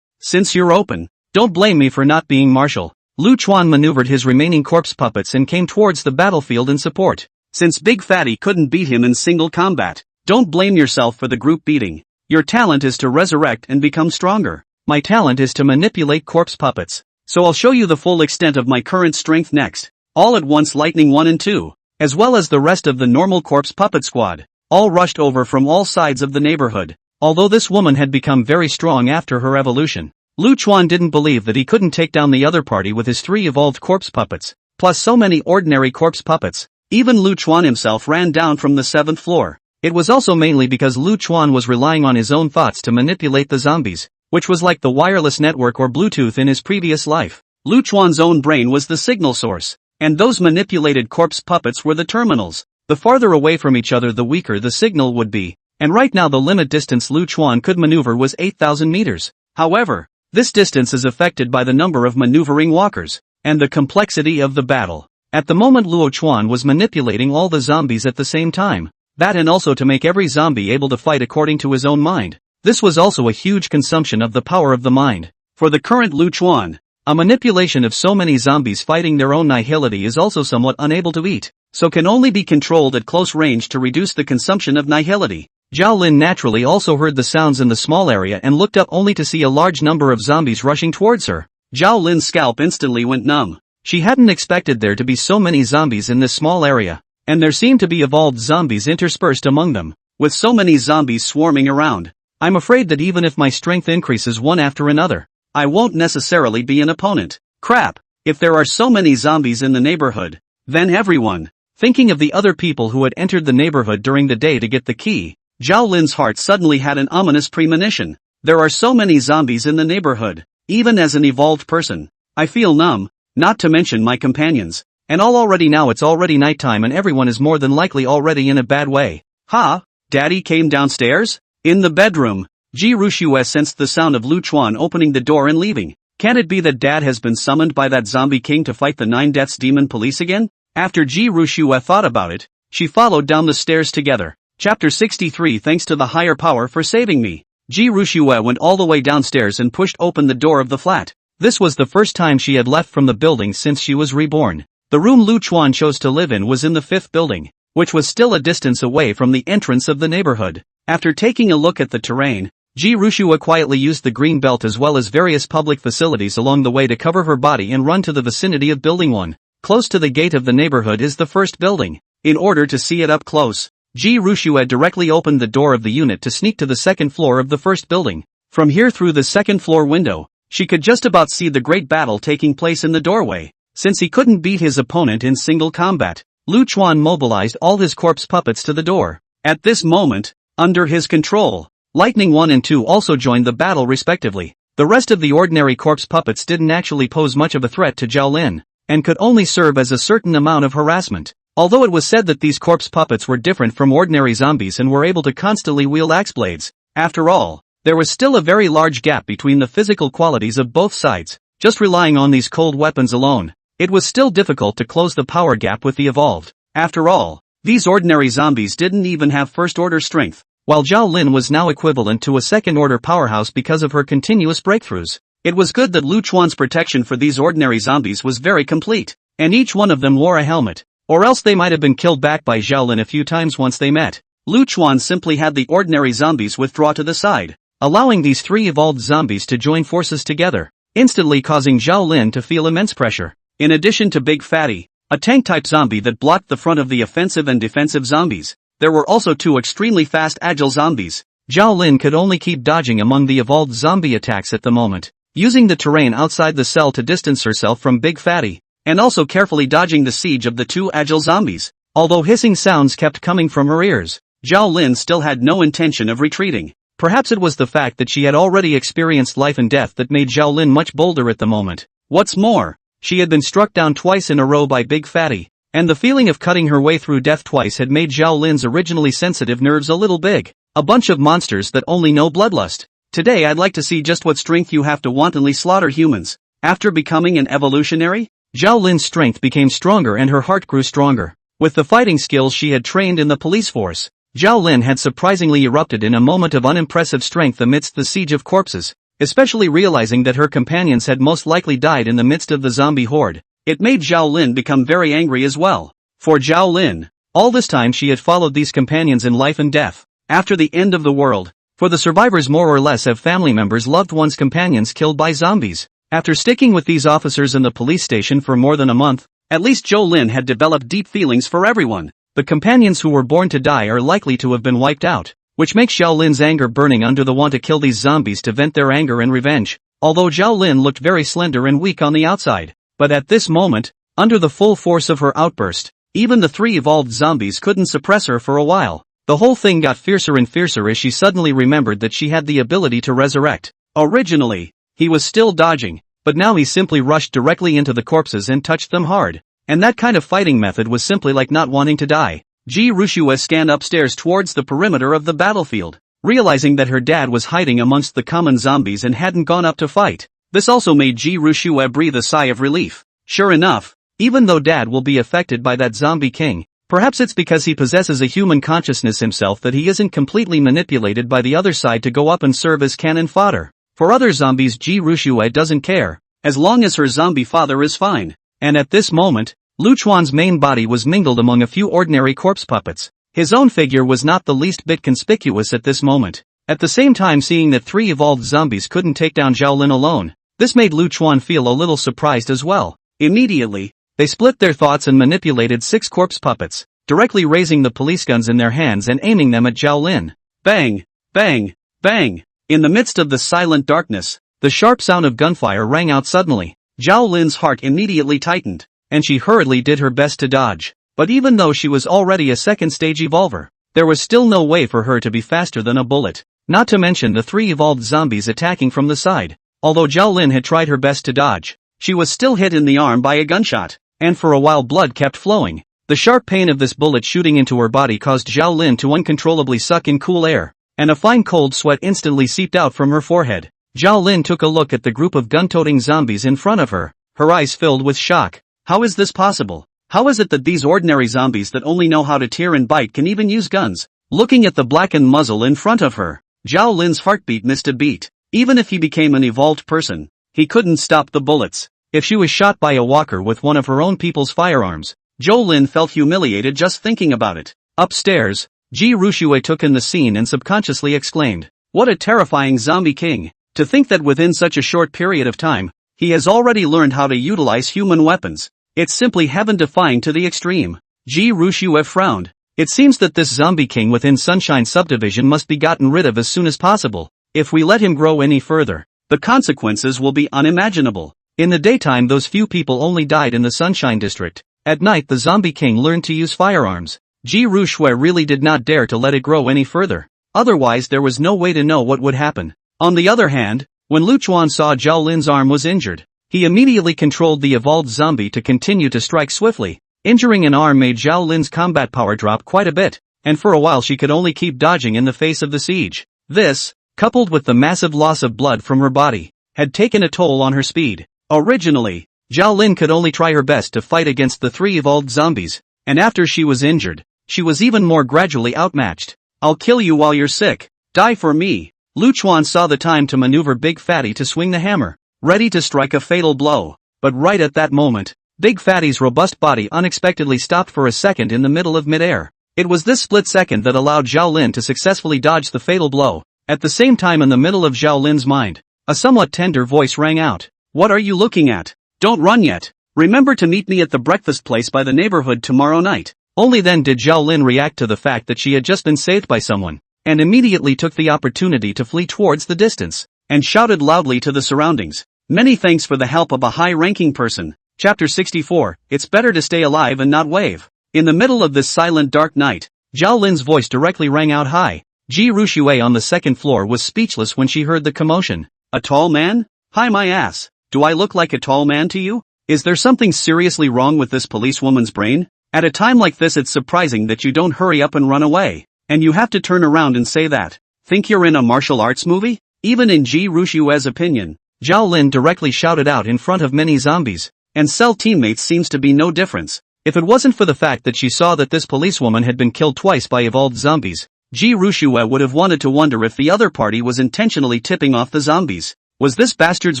Since you're open, don't blame me for not being Marshall. Lu Chuan maneuvered his remaining corpse puppets and came towards the battlefield in support. Since Big Fatty couldn't beat him in single combat, don't blame yourself for the group beating. Your talent is to resurrect and become stronger. My talent is to manipulate corpse puppets. So I'll show you the full extent of my current strength next. All at once Lightning 1 and 2, as well as the rest of the normal corpse puppet squad, all rushed over from all sides of the neighborhood. Although this woman had become very strong after her evolution, Lu Chuan didn't believe that he couldn't take down the other party with his 3 evolved corpse puppets, plus so many ordinary corpse puppets. Even Lu Chuan himself ran down from the 7th floor. It was also mainly because Lu Chuan was relying on his own thoughts to manipulate the zombies, which was like the wireless network or Bluetooth in his previous life. Lu Chuan's own brain was the signal source, and those manipulated corpse puppets were the terminals. The farther away from each other the weaker the signal would be, and right now the limit distance Lu Chuan could maneuver was 8,000 meters. However, this distance is affected by the number of maneuvering walkers, and the complexity of the battle. At the moment Luo Chuan was manipulating all the zombies at the same time, that and also to make every zombie able to fight according to his own mind. This was also a huge consumption of the power of the mind. For the current Lu Chuan, a manipulation of so many zombies fighting their own nihility is also somewhat unable to eat, so can only be controlled at close range to reduce the consumption of nihility. Zhao Lin naturally also heard the sounds in the small area and looked up only to see a large number of zombies rushing towards her. Zhao Lin's scalp instantly went numb. She hadn't expected there to be so many zombies in this small area, and there seemed to be evolved zombies interspersed among them, with so many zombies swarming around. I'm afraid that even if my strength increases one after another, I won't necessarily be an opponent. Crap, if there are so many zombies in the neighborhood, then everyone. Thinking of the other people who had entered the neighborhood during the day to get the key, Zhao Lin's heart suddenly had an ominous premonition. There are so many zombies in the neighborhood. Even as an evolved person, I feel numb, not to mention my companions. And already now it's already nighttime and everyone is more than likely already in a bad way. Ha! Daddy came downstairs? In the bedroom, Ji Rushue sensed the sound of Lu Chuan opening the door and leaving. Can it be that Dad has been summoned by that zombie king to fight the 9 Deaths Demon Police again? After Ji Rushue thought about it, she followed down the stairs together. Chapter 63. Thanks to the higher power for saving me. Ji Rushue went all the way downstairs and pushed open the door of the flat. This was the first time she had left from the building since she was reborn. The room Lu Chuan chose to live in was in the 5th building, which was still a distance away from the entrance of the neighborhood. After taking a look at the terrain, Ji Rushue quietly used the green belt as well as various public facilities along the way to cover her body and run to the vicinity of Building 1. Close to the gate of the neighborhood is the 1st building. In order to see it up close, Ji Rushue directly opened the door of the unit to sneak to the 2nd floor of the 1st building. From here through the 2nd floor window, she could just about see the great battle taking place in the doorway. Since he couldn't beat his opponent in single combat, Lu Chuan mobilized all his corpse puppets to the door. At this moment, under his control, Lightning 1 and 2 also joined the battle respectively. The rest of the ordinary corpse puppets didn't actually pose much of a threat to Zhao Lin, and could only serve as a certain amount of harassment. Although it was said that these corpse puppets were different from ordinary zombies and were able to constantly wield axe blades, after all, there was still a very large gap between the physical qualities of both sides. Just relying on these cold weapons alone, it was still difficult to close the power gap with the evolved. After all, these ordinary zombies didn't even have first-order strength, while Zhao Lin was now equivalent to a second-order powerhouse because of her continuous breakthroughs. It was good that Lu Chuan's protection for these ordinary zombies was very complete, and each one of them wore a helmet, or else they might have been killed back by Zhao Lin a few times once they met. Lu Chuan simply had the ordinary zombies withdraw to the side, allowing these 3 evolved zombies to join forces together, instantly causing Zhao Lin to feel immense pressure. In addition to Big Fatty, a tank-type zombie that blocked the front of the offensive and defensive zombies, there were also 2 extremely fast agile zombies. Zhao Lin could only keep dodging among the evolved zombie attacks at the moment, using the terrain outside the cell to distance herself from Big Fatty, and also carefully dodging the siege of the 2 agile zombies. Although hissing sounds kept coming from her ears, Zhao Lin still had no intention of retreating. Perhaps it was the fact that she had already experienced life and death that made Zhao Lin much bolder at the moment. What's more, she had been struck down twice in a row by Big Fatty, And the feeling of cutting her way through death twice had made Zhao Lin's originally sensitive nerves a little big. A bunch of monsters that only know bloodlust. Today I'd like to see just what strength you have to wantonly slaughter humans. After becoming an evolutionary, Zhao Lin's strength became stronger and her heart grew stronger. With the fighting skills she had trained in the police force, Zhao Lin had surprisingly erupted in a moment of unimpressive strength amidst the siege of corpses, especially realizing that her companions had most likely died in the midst of the zombie horde. It made Zhao Lin become very angry as well. For Zhao Lin, all this time she had followed these companions in life and death. After the end of the world, for the survivors more or less have family members, loved ones, companions killed by zombies. After sticking with these officers in the police station for more than a month, at least Zhao Lin had developed deep feelings for everyone. The companions who were born to die are likely to have been wiped out, which makes Zhao Lin's anger burning under the want to kill these zombies to vent their anger and revenge. Although Zhao Lin looked very slender and weak on the outside, but at this moment, under the full force of her outburst, even the 3 evolved zombies couldn't suppress her for a while. The whole thing got fiercer and fiercer as she suddenly remembered that she had the ability to resurrect. Originally, he was still dodging, but now he simply rushed directly into the corpses and touched them hard. And that kind of fighting method was simply like not wanting to die. Ji Rushue scanned upstairs towards the perimeter of the battlefield, realizing that her dad was hiding amongst the common zombies and hadn't gone up to fight. This also made Ji Rushue breathe a sigh of relief. Sure enough, even though dad will be affected by that zombie king, perhaps it's because he possesses a human consciousness himself that he isn't completely manipulated by the other side to go up and serve as cannon fodder. For other zombies, Ji Rushue doesn't care, as long as her zombie father is fine. And at this moment, Lu Chuan's main body was mingled among a few ordinary corpse puppets. His own figure was not the least bit conspicuous at this moment. At the same time, seeing that 3 evolved zombies couldn't take down Zhao Lin alone, this made Lu Chuan feel a little surprised as well. Immediately, they split their thoughts and manipulated 6 corpse puppets, directly raising the police guns in their hands and aiming them at Zhao Lin. Bang! Bang! Bang! In the midst of the silent darkness, the sharp sound of gunfire rang out suddenly. Zhao Lin's heart immediately tightened, and she hurriedly did her best to dodge. But even though she was already a second-stage evolver, there was still no way for her to be faster than a bullet, not to mention the 3 evolved zombies attacking from the side. Although Zhao Lin had tried her best to dodge, she was still hit in the arm by a gunshot, and for a while blood kept flowing. The sharp pain of this bullet shooting into her body caused Zhao Lin to uncontrollably suck in cool air, and a fine cold sweat instantly seeped out from her forehead. Zhao Lin took a look at the group of gun-toting zombies in front of her, her eyes filled with shock. How is this possible? How is it that these ordinary zombies that only know how to tear and bite can even use guns? Looking at the blackened muzzle in front of her, Zhao Lin's heartbeat missed a beat. Even if he became an evolved person, he couldn't stop the bullets. If she was shot by a walker with one of her own people's firearms, Zhao Lin felt humiliated just thinking about it. Upstairs, Ji Rushue took in the scene and subconsciously exclaimed, "What a terrifying zombie king! To think that within such a short period of time, he has already learned how to utilize human weapons. It's simply heaven-defying to the extreme." Ji Rushue frowned. It seems that this zombie king within Sunshine Subdivision must be gotten rid of as soon as possible. If we let him grow any further, the consequences will be unimaginable. In the daytime, those few people only died in the Sunshine District. At night, the zombie king learned to use firearms. Ji Rushue really did not dare to let it grow any further. Otherwise, there was no way to know what would happen. On the other hand, when Lu Chuan saw Zhao Lin's arm was injured, he immediately controlled the evolved zombie to continue to strike swiftly. Injuring an arm made Zhao Lin's combat power drop quite a bit, and for a while she could only keep dodging in the face of the siege. This, coupled with the massive loss of blood from her body, had taken a toll on her speed. Originally, Zhao Lin could only try her best to fight against the 3 evolved zombies, and after she was injured, she was even more gradually outmatched. "I'll kill you while you're sick. Die for me." Lu Chuan saw the time to maneuver Big Fatty to swing the hammer, ready to strike a fatal blow. But right at that moment, Big Fatty's robust body unexpectedly stopped for a second in the middle of midair. It was this split second that allowed Zhao Lin to successfully dodge the fatal blow. At the same time, in the middle of Zhao Lin's mind, a somewhat tender voice rang out. "What are you looking at? Don't run yet. Remember to meet me at the breakfast place by the neighborhood tomorrow night." Only then did Zhao Lin react to the fact that she had just been saved by someone, and immediately took the opportunity to flee towards the distance, and shouted loudly to the surroundings, "Many thanks for the help of a high-ranking person." Chapter 64, It's better to stay alive and not wave. In the middle of this silent dark night, Zhao Lin's voice directly rang out high. Ji Rushue on the second floor was speechless when she heard the commotion. "A tall man? Hi my ass. Do I look like a tall man to you? Is there something seriously wrong with this policewoman's brain? At a time like this it's surprising that you don't hurry up and run away. And you have to turn around and say that. Think you're in a martial arts movie? Even in Ji Rushue's opinion, Zhao Lin directly shouted out in front of many zombies, and Cell teammates seems to be no difference. If it wasn't for the fact that she saw that this policewoman had been killed twice by evolved zombies, Ji Rushue would have wanted to wonder if the other party was intentionally tipping off the zombies. Was this bastard's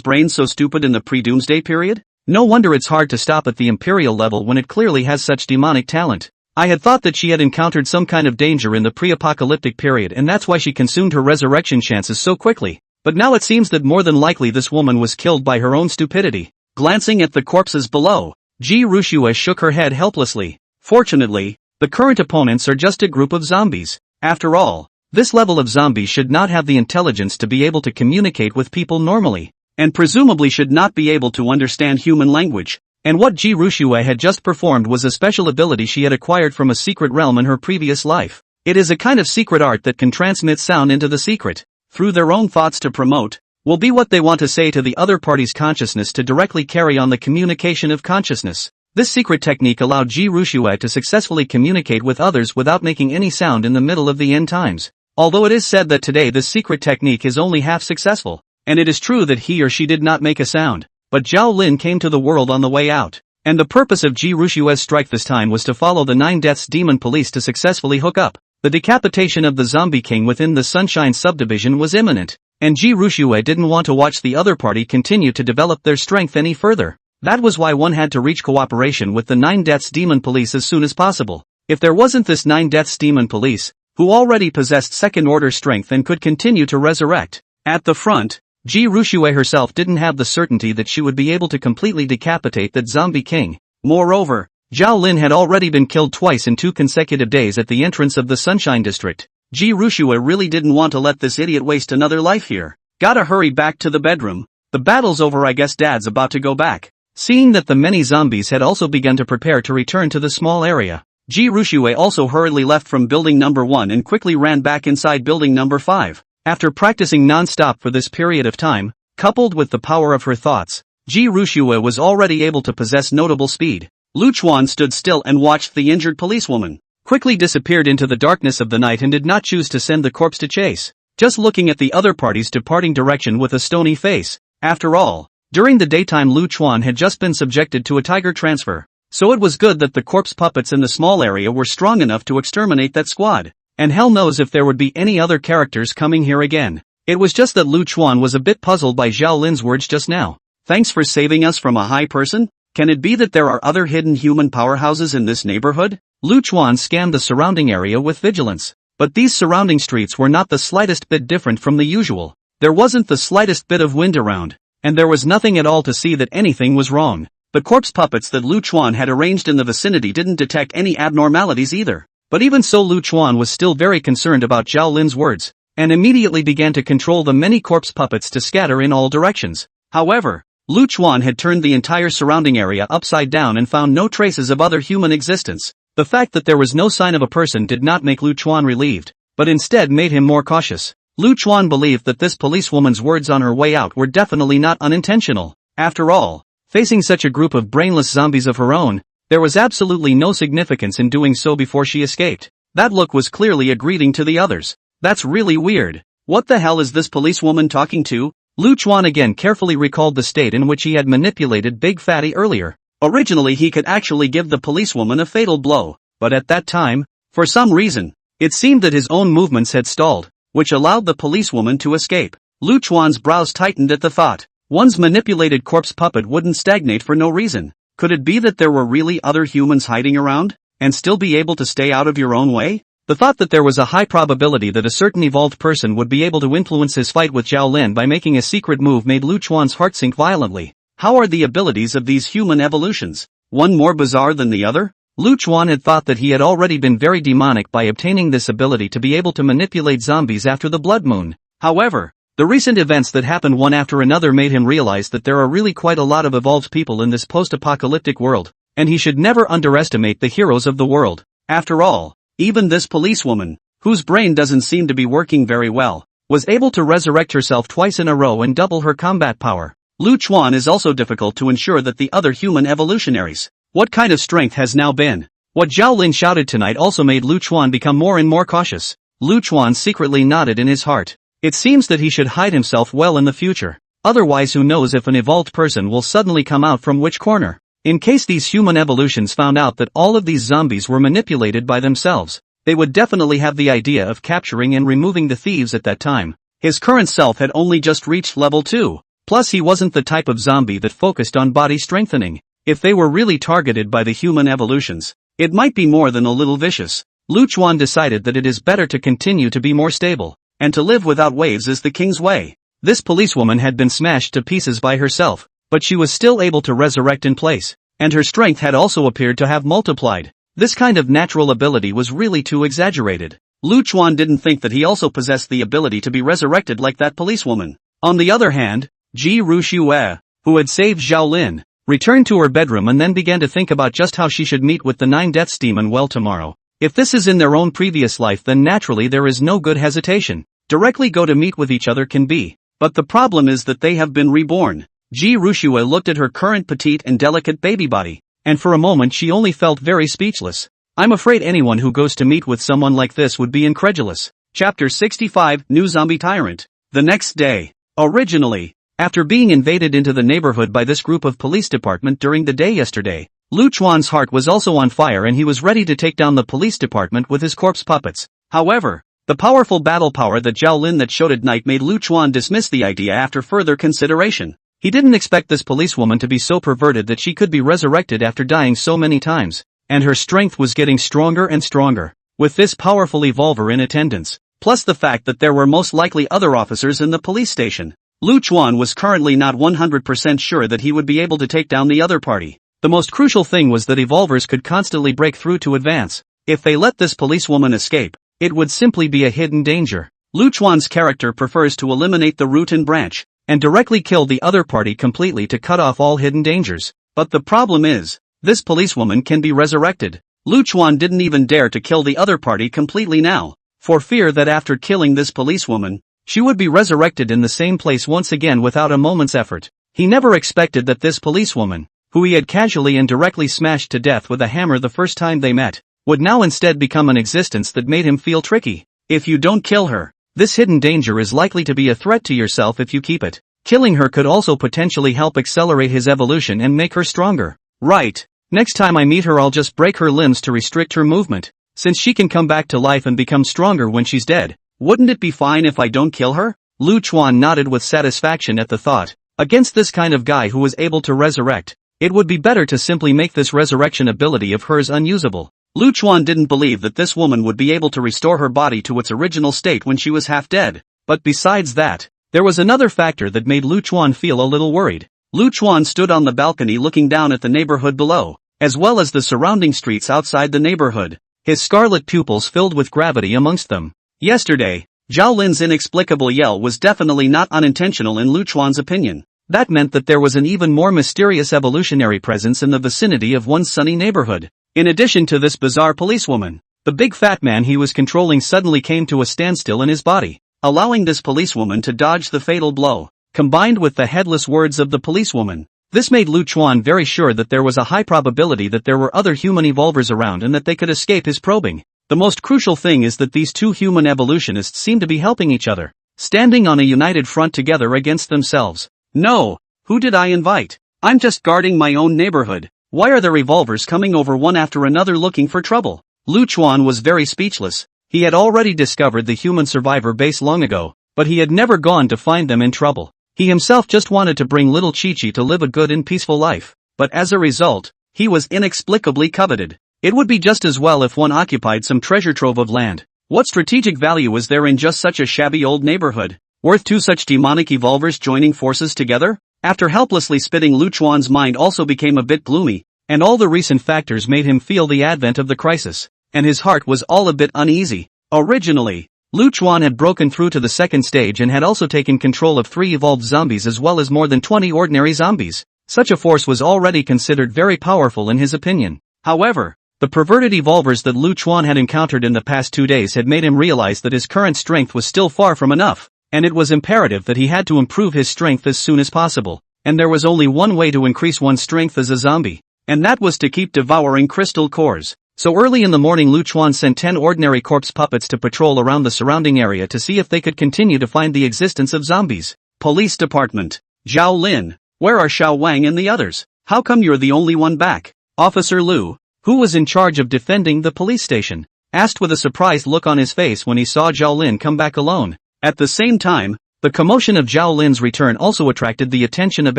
brain so stupid in the pre-doomsday period? No wonder it's hard to stop at the Imperial level when it clearly has such demonic talent. I had thought that she had encountered some kind of danger in the pre-apocalyptic period and that's why she consumed her resurrection chances so quickly. But now it seems that more than likely this woman was killed by her own stupidity. Glancing at the corpses below, Ji Rushue shook her head helplessly. Fortunately, the current opponents are just a group of zombies. After all, this level of zombie should not have the intelligence to be able to communicate with people normally, and presumably should not be able to understand human language. And what Ji Rushue had just performed was a special ability she had acquired from a secret realm in her previous life. It is a kind of secret art that can transmit sound into the secret, through their own thoughts to promote, will be what they want to say to the other party's consciousness to directly carry on the communication of consciousness. This secret technique allowed Ji Rushue to successfully communicate with others without making any sound in the middle of the end times. Although it is said that today this secret technique is only half successful, and it is true that he or she did not make a sound. But Zhao Lin came to the world on the way out, and the purpose of Ji Rushue's strike this time was to follow the 9 Deaths Demon Police to successfully hook up. The decapitation of the Zombie King within the Sunshine subdivision was imminent, and Ji Rushue didn't want to watch the other party continue to develop their strength any further. That was why one had to reach cooperation with the 9 Deaths Demon Police as soon as possible. If there wasn't this 9 Deaths Demon Police, who already possessed second-order strength and could continue to resurrect, at the front, Ji Rushue herself didn't have the certainty that she would be able to completely decapitate that Zombie King. Moreover, Zhao Lin had already been killed twice in 2 consecutive days at the entrance of the Sunshine District. Ji Rushue really didn't want to let this idiot waste another life here. Gotta hurry back to the bedroom. The battle's over, I guess Dad's about to go back. Seeing that the many zombies had also begun to prepare to return to the small area, Ji Rushue also hurriedly left from building number 1 and quickly ran back inside building number 5. After practicing non-stop for this period of time, coupled with the power of her thoughts, Ji Rushue was already able to possess notable speed. Lu Chuan stood still and watched the injured policewoman quickly disappeared into the darkness of the night and did not choose to send the corpse to chase, just looking at the other party's departing direction with a stony face. After all, during the daytime Lu Chuan had just been subjected to a tiger transfer, so it was good that the corpse puppets in the small area were strong enough to exterminate that squad. And hell knows if there would be any other characters coming here again. It was just that Lu Chuan was a bit puzzled by Zhao Lin's words just now. Thanks for saving us from a high person? Can it be that there are other hidden human powerhouses in this neighborhood? Lu Chuan scanned the surrounding area with vigilance. But these surrounding streets were not the slightest bit different from the usual. There wasn't the slightest bit of wind around, and there was nothing at all to see that anything was wrong. The corpse puppets that Lu Chuan had arranged in the vicinity didn't detect any abnormalities either. But even so Lu Chuan was still very concerned about Zhao Lin's words, and immediately began to control the many corpse puppets to scatter in all directions. However, Lu Chuan had turned the entire surrounding area upside down and found no traces of other human existence. The fact that there was no sign of a person did not make Lu Chuan relieved, but instead made him more cautious. Lu Chuan believed that this policewoman's words on her way out were definitely not unintentional. After all, facing such a group of brainless zombies of her own, there was absolutely no significance in doing so before she escaped. That look was clearly a greeting to the others. That's really weird. What the hell is this policewoman talking to? Lu Chuan again carefully recalled the state in which he had manipulated Big Fatty earlier. Originally he could actually give the policewoman a fatal blow, but at that time, for some reason, it seemed that his own movements had stalled, which allowed the policewoman to escape. Lu Chuan's brows tightened at the thought. One's manipulated corpse puppet wouldn't stagnate for no reason. Could it be that there were really other humans hiding around, and still be able to stay out of your own way? The thought that there was a high probability that a certain evolved person would be able to influence his fight with Zhao Lin by making a secret move made Lu Chuan's heart sink violently. How are the abilities of these human evolutions, one more bizarre than the other? Lu Chuan had thought that he had already been very demonic by obtaining this ability to be able to manipulate zombies after the blood moon. However, the recent events that happened one after another made him realize that there are really quite a lot of evolved people in this post-apocalyptic world, and he should never underestimate the heroes of the world. After all, even this policewoman, whose brain doesn't seem to be working very well, was able to resurrect herself twice in a row and double her combat power. Lu Chuan is also difficult to ensure that the other human evolutionaries. What kind of strength has now been? What Zhao Lin shouted tonight also made Lu Chuan become more and more cautious. Lu Chuan secretly nodded in his heart. It seems that he should hide himself well in the future. Otherwise who knows if an evolved person will suddenly come out from which corner. In case these human evolutions found out that all of these zombies were manipulated by themselves, they would definitely have the idea of capturing and removing the thieves at that time. His current self had only just reached level 2. Plus he wasn't the type of zombie that focused on body strengthening. If they were really targeted by the human evolutions, it might be more than a little vicious. Lu Chuan decided that it is better to continue to be more stable, and to live without waves is the king's way. This policewoman had been smashed to pieces by herself, but she was still able to resurrect in place, and her strength had also appeared to have multiplied. This kind of natural ability was really too exaggerated. Lu Chuan didn't think that he also possessed the ability to be resurrected like that policewoman. On the other hand, Ji Ruxue, who had saved Zhao Lin, returned to her bedroom and then began to think about just how she should meet with the 9 Deaths demon well tomorrow. If this is in their own previous life, then naturally there is no good hesitation. Directly go to meet with each other can be. But the problem is that they have been reborn. Ji Ruxue looked at her current petite and delicate baby body, and for a moment she only felt very speechless. I'm afraid anyone who goes to meet with someone like this would be incredulous. Chapter 65, New Zombie Tyrant. The next day. Originally, after being invaded into the neighborhood by this group of police department during the day yesterday, Lu Chuan's heart was also on fire and he was ready to take down the police department with his corpse puppets. However, the powerful battle power that Zhao Lin that showed at night made Lu Chuan dismiss the idea after further consideration. He didn't expect this policewoman to be so perverted that she could be resurrected after dying so many times, and her strength was getting stronger and stronger, with this powerful evolver in attendance, plus the fact that there were most likely other officers in the police station. Lu Chuan was currently not 100% sure that he would be able to take down the other party. The most crucial thing was that evolvers could constantly break through to advance. If they let this policewoman escape, it would simply be a hidden danger. Lu Chuan's character prefers to eliminate the root and branch, and directly kill the other party completely to cut off all hidden dangers. But the problem is, this policewoman can be resurrected. Lu Chuan didn't even dare to kill the other party completely now, for fear that after killing this policewoman, she would be resurrected in the same place once again without a moment's effort. He never expected that this policewoman, who he had casually and directly smashed to death with a hammer the first time they met, would now instead become an existence that made him feel tricky. If you don't kill her, this hidden danger is likely to be a threat to yourself if you keep it. Killing her could also potentially help accelerate his evolution and make her stronger. Right. Next time I meet her I'll just break her limbs to restrict her movement, since she can come back to life and become stronger when she's dead. Wouldn't it be fine if I don't kill her? Lu Chuan nodded with satisfaction at the thought. Against this kind of guy who was able to resurrect, it would be better to simply make this resurrection ability of hers unusable. Lu Chuan didn't believe that this woman would be able to restore her body to its original state when she was half dead. But besides that, there was another factor that made Lu Chuan feel a little worried. Lu Chuan stood on the balcony looking down at the neighborhood below, as well as the surrounding streets outside the neighborhood, his scarlet pupils filled with gravity amongst them. Yesterday, Zhao Lin's inexplicable yell was definitely not unintentional in Lu Chuan's opinion. That meant that there was an even more mysterious evolutionary presence in the vicinity of one sunny neighborhood. In addition to this bizarre policewoman, the big fat man he was controlling suddenly came to a standstill in his body, allowing this policewoman to dodge the fatal blow. Combined with the headless words of the policewoman, this made Lu Chuan very sure that there was a high probability that there were other human evolvers around and that they could escape his probing. The most crucial thing is that these two human evolutionists seem to be helping each other, standing on a united front together against themselves. No, who did I invite? I'm just guarding my own neighborhood. Why are the revolvers coming over one after another looking for trouble? Lu Chuan was very speechless. He had already discovered the human survivor base long ago, but he had never gone to find them in trouble. He himself just wanted to bring little Chi-Chi to live a good and peaceful life, but as a result, he was inexplicably coveted. It would be just as well if one occupied some treasure trove of land. What strategic value is there in just such a shabby old neighborhood? Worth two such demonic evolvers joining forces together? After helplessly spitting, Lu Chuan's mind also became a bit gloomy, and all the recent factors made him feel the advent of the crisis, and his heart was all a bit uneasy. Originally, Lu Chuan had broken through to the second stage and had also taken control of 3 evolved zombies as well as more than 20 ordinary zombies. Such a force was already considered very powerful in his opinion. However, the perverted evolvers that Lu Chuan had encountered in the past 2 days had made him realize that his current strength was still far from enough, and it was imperative that he had to improve his strength as soon as possible. And there was only one way to increase one's strength as a zombie, and that was to keep devouring crystal cores. So early in the morning Lu Chuan sent 10 ordinary corpse puppets to patrol around the surrounding area to see if they could continue to find the existence of zombies. Police Department. Zhao Lin. Where are Xiao Wang and the others? How come you're the only one back? Officer Lu, who was in charge of defending the police station, asked with a surprised look on his face when he saw Zhao Lin come back alone. At the same time, the commotion of Zhao Lin's return also attracted the attention of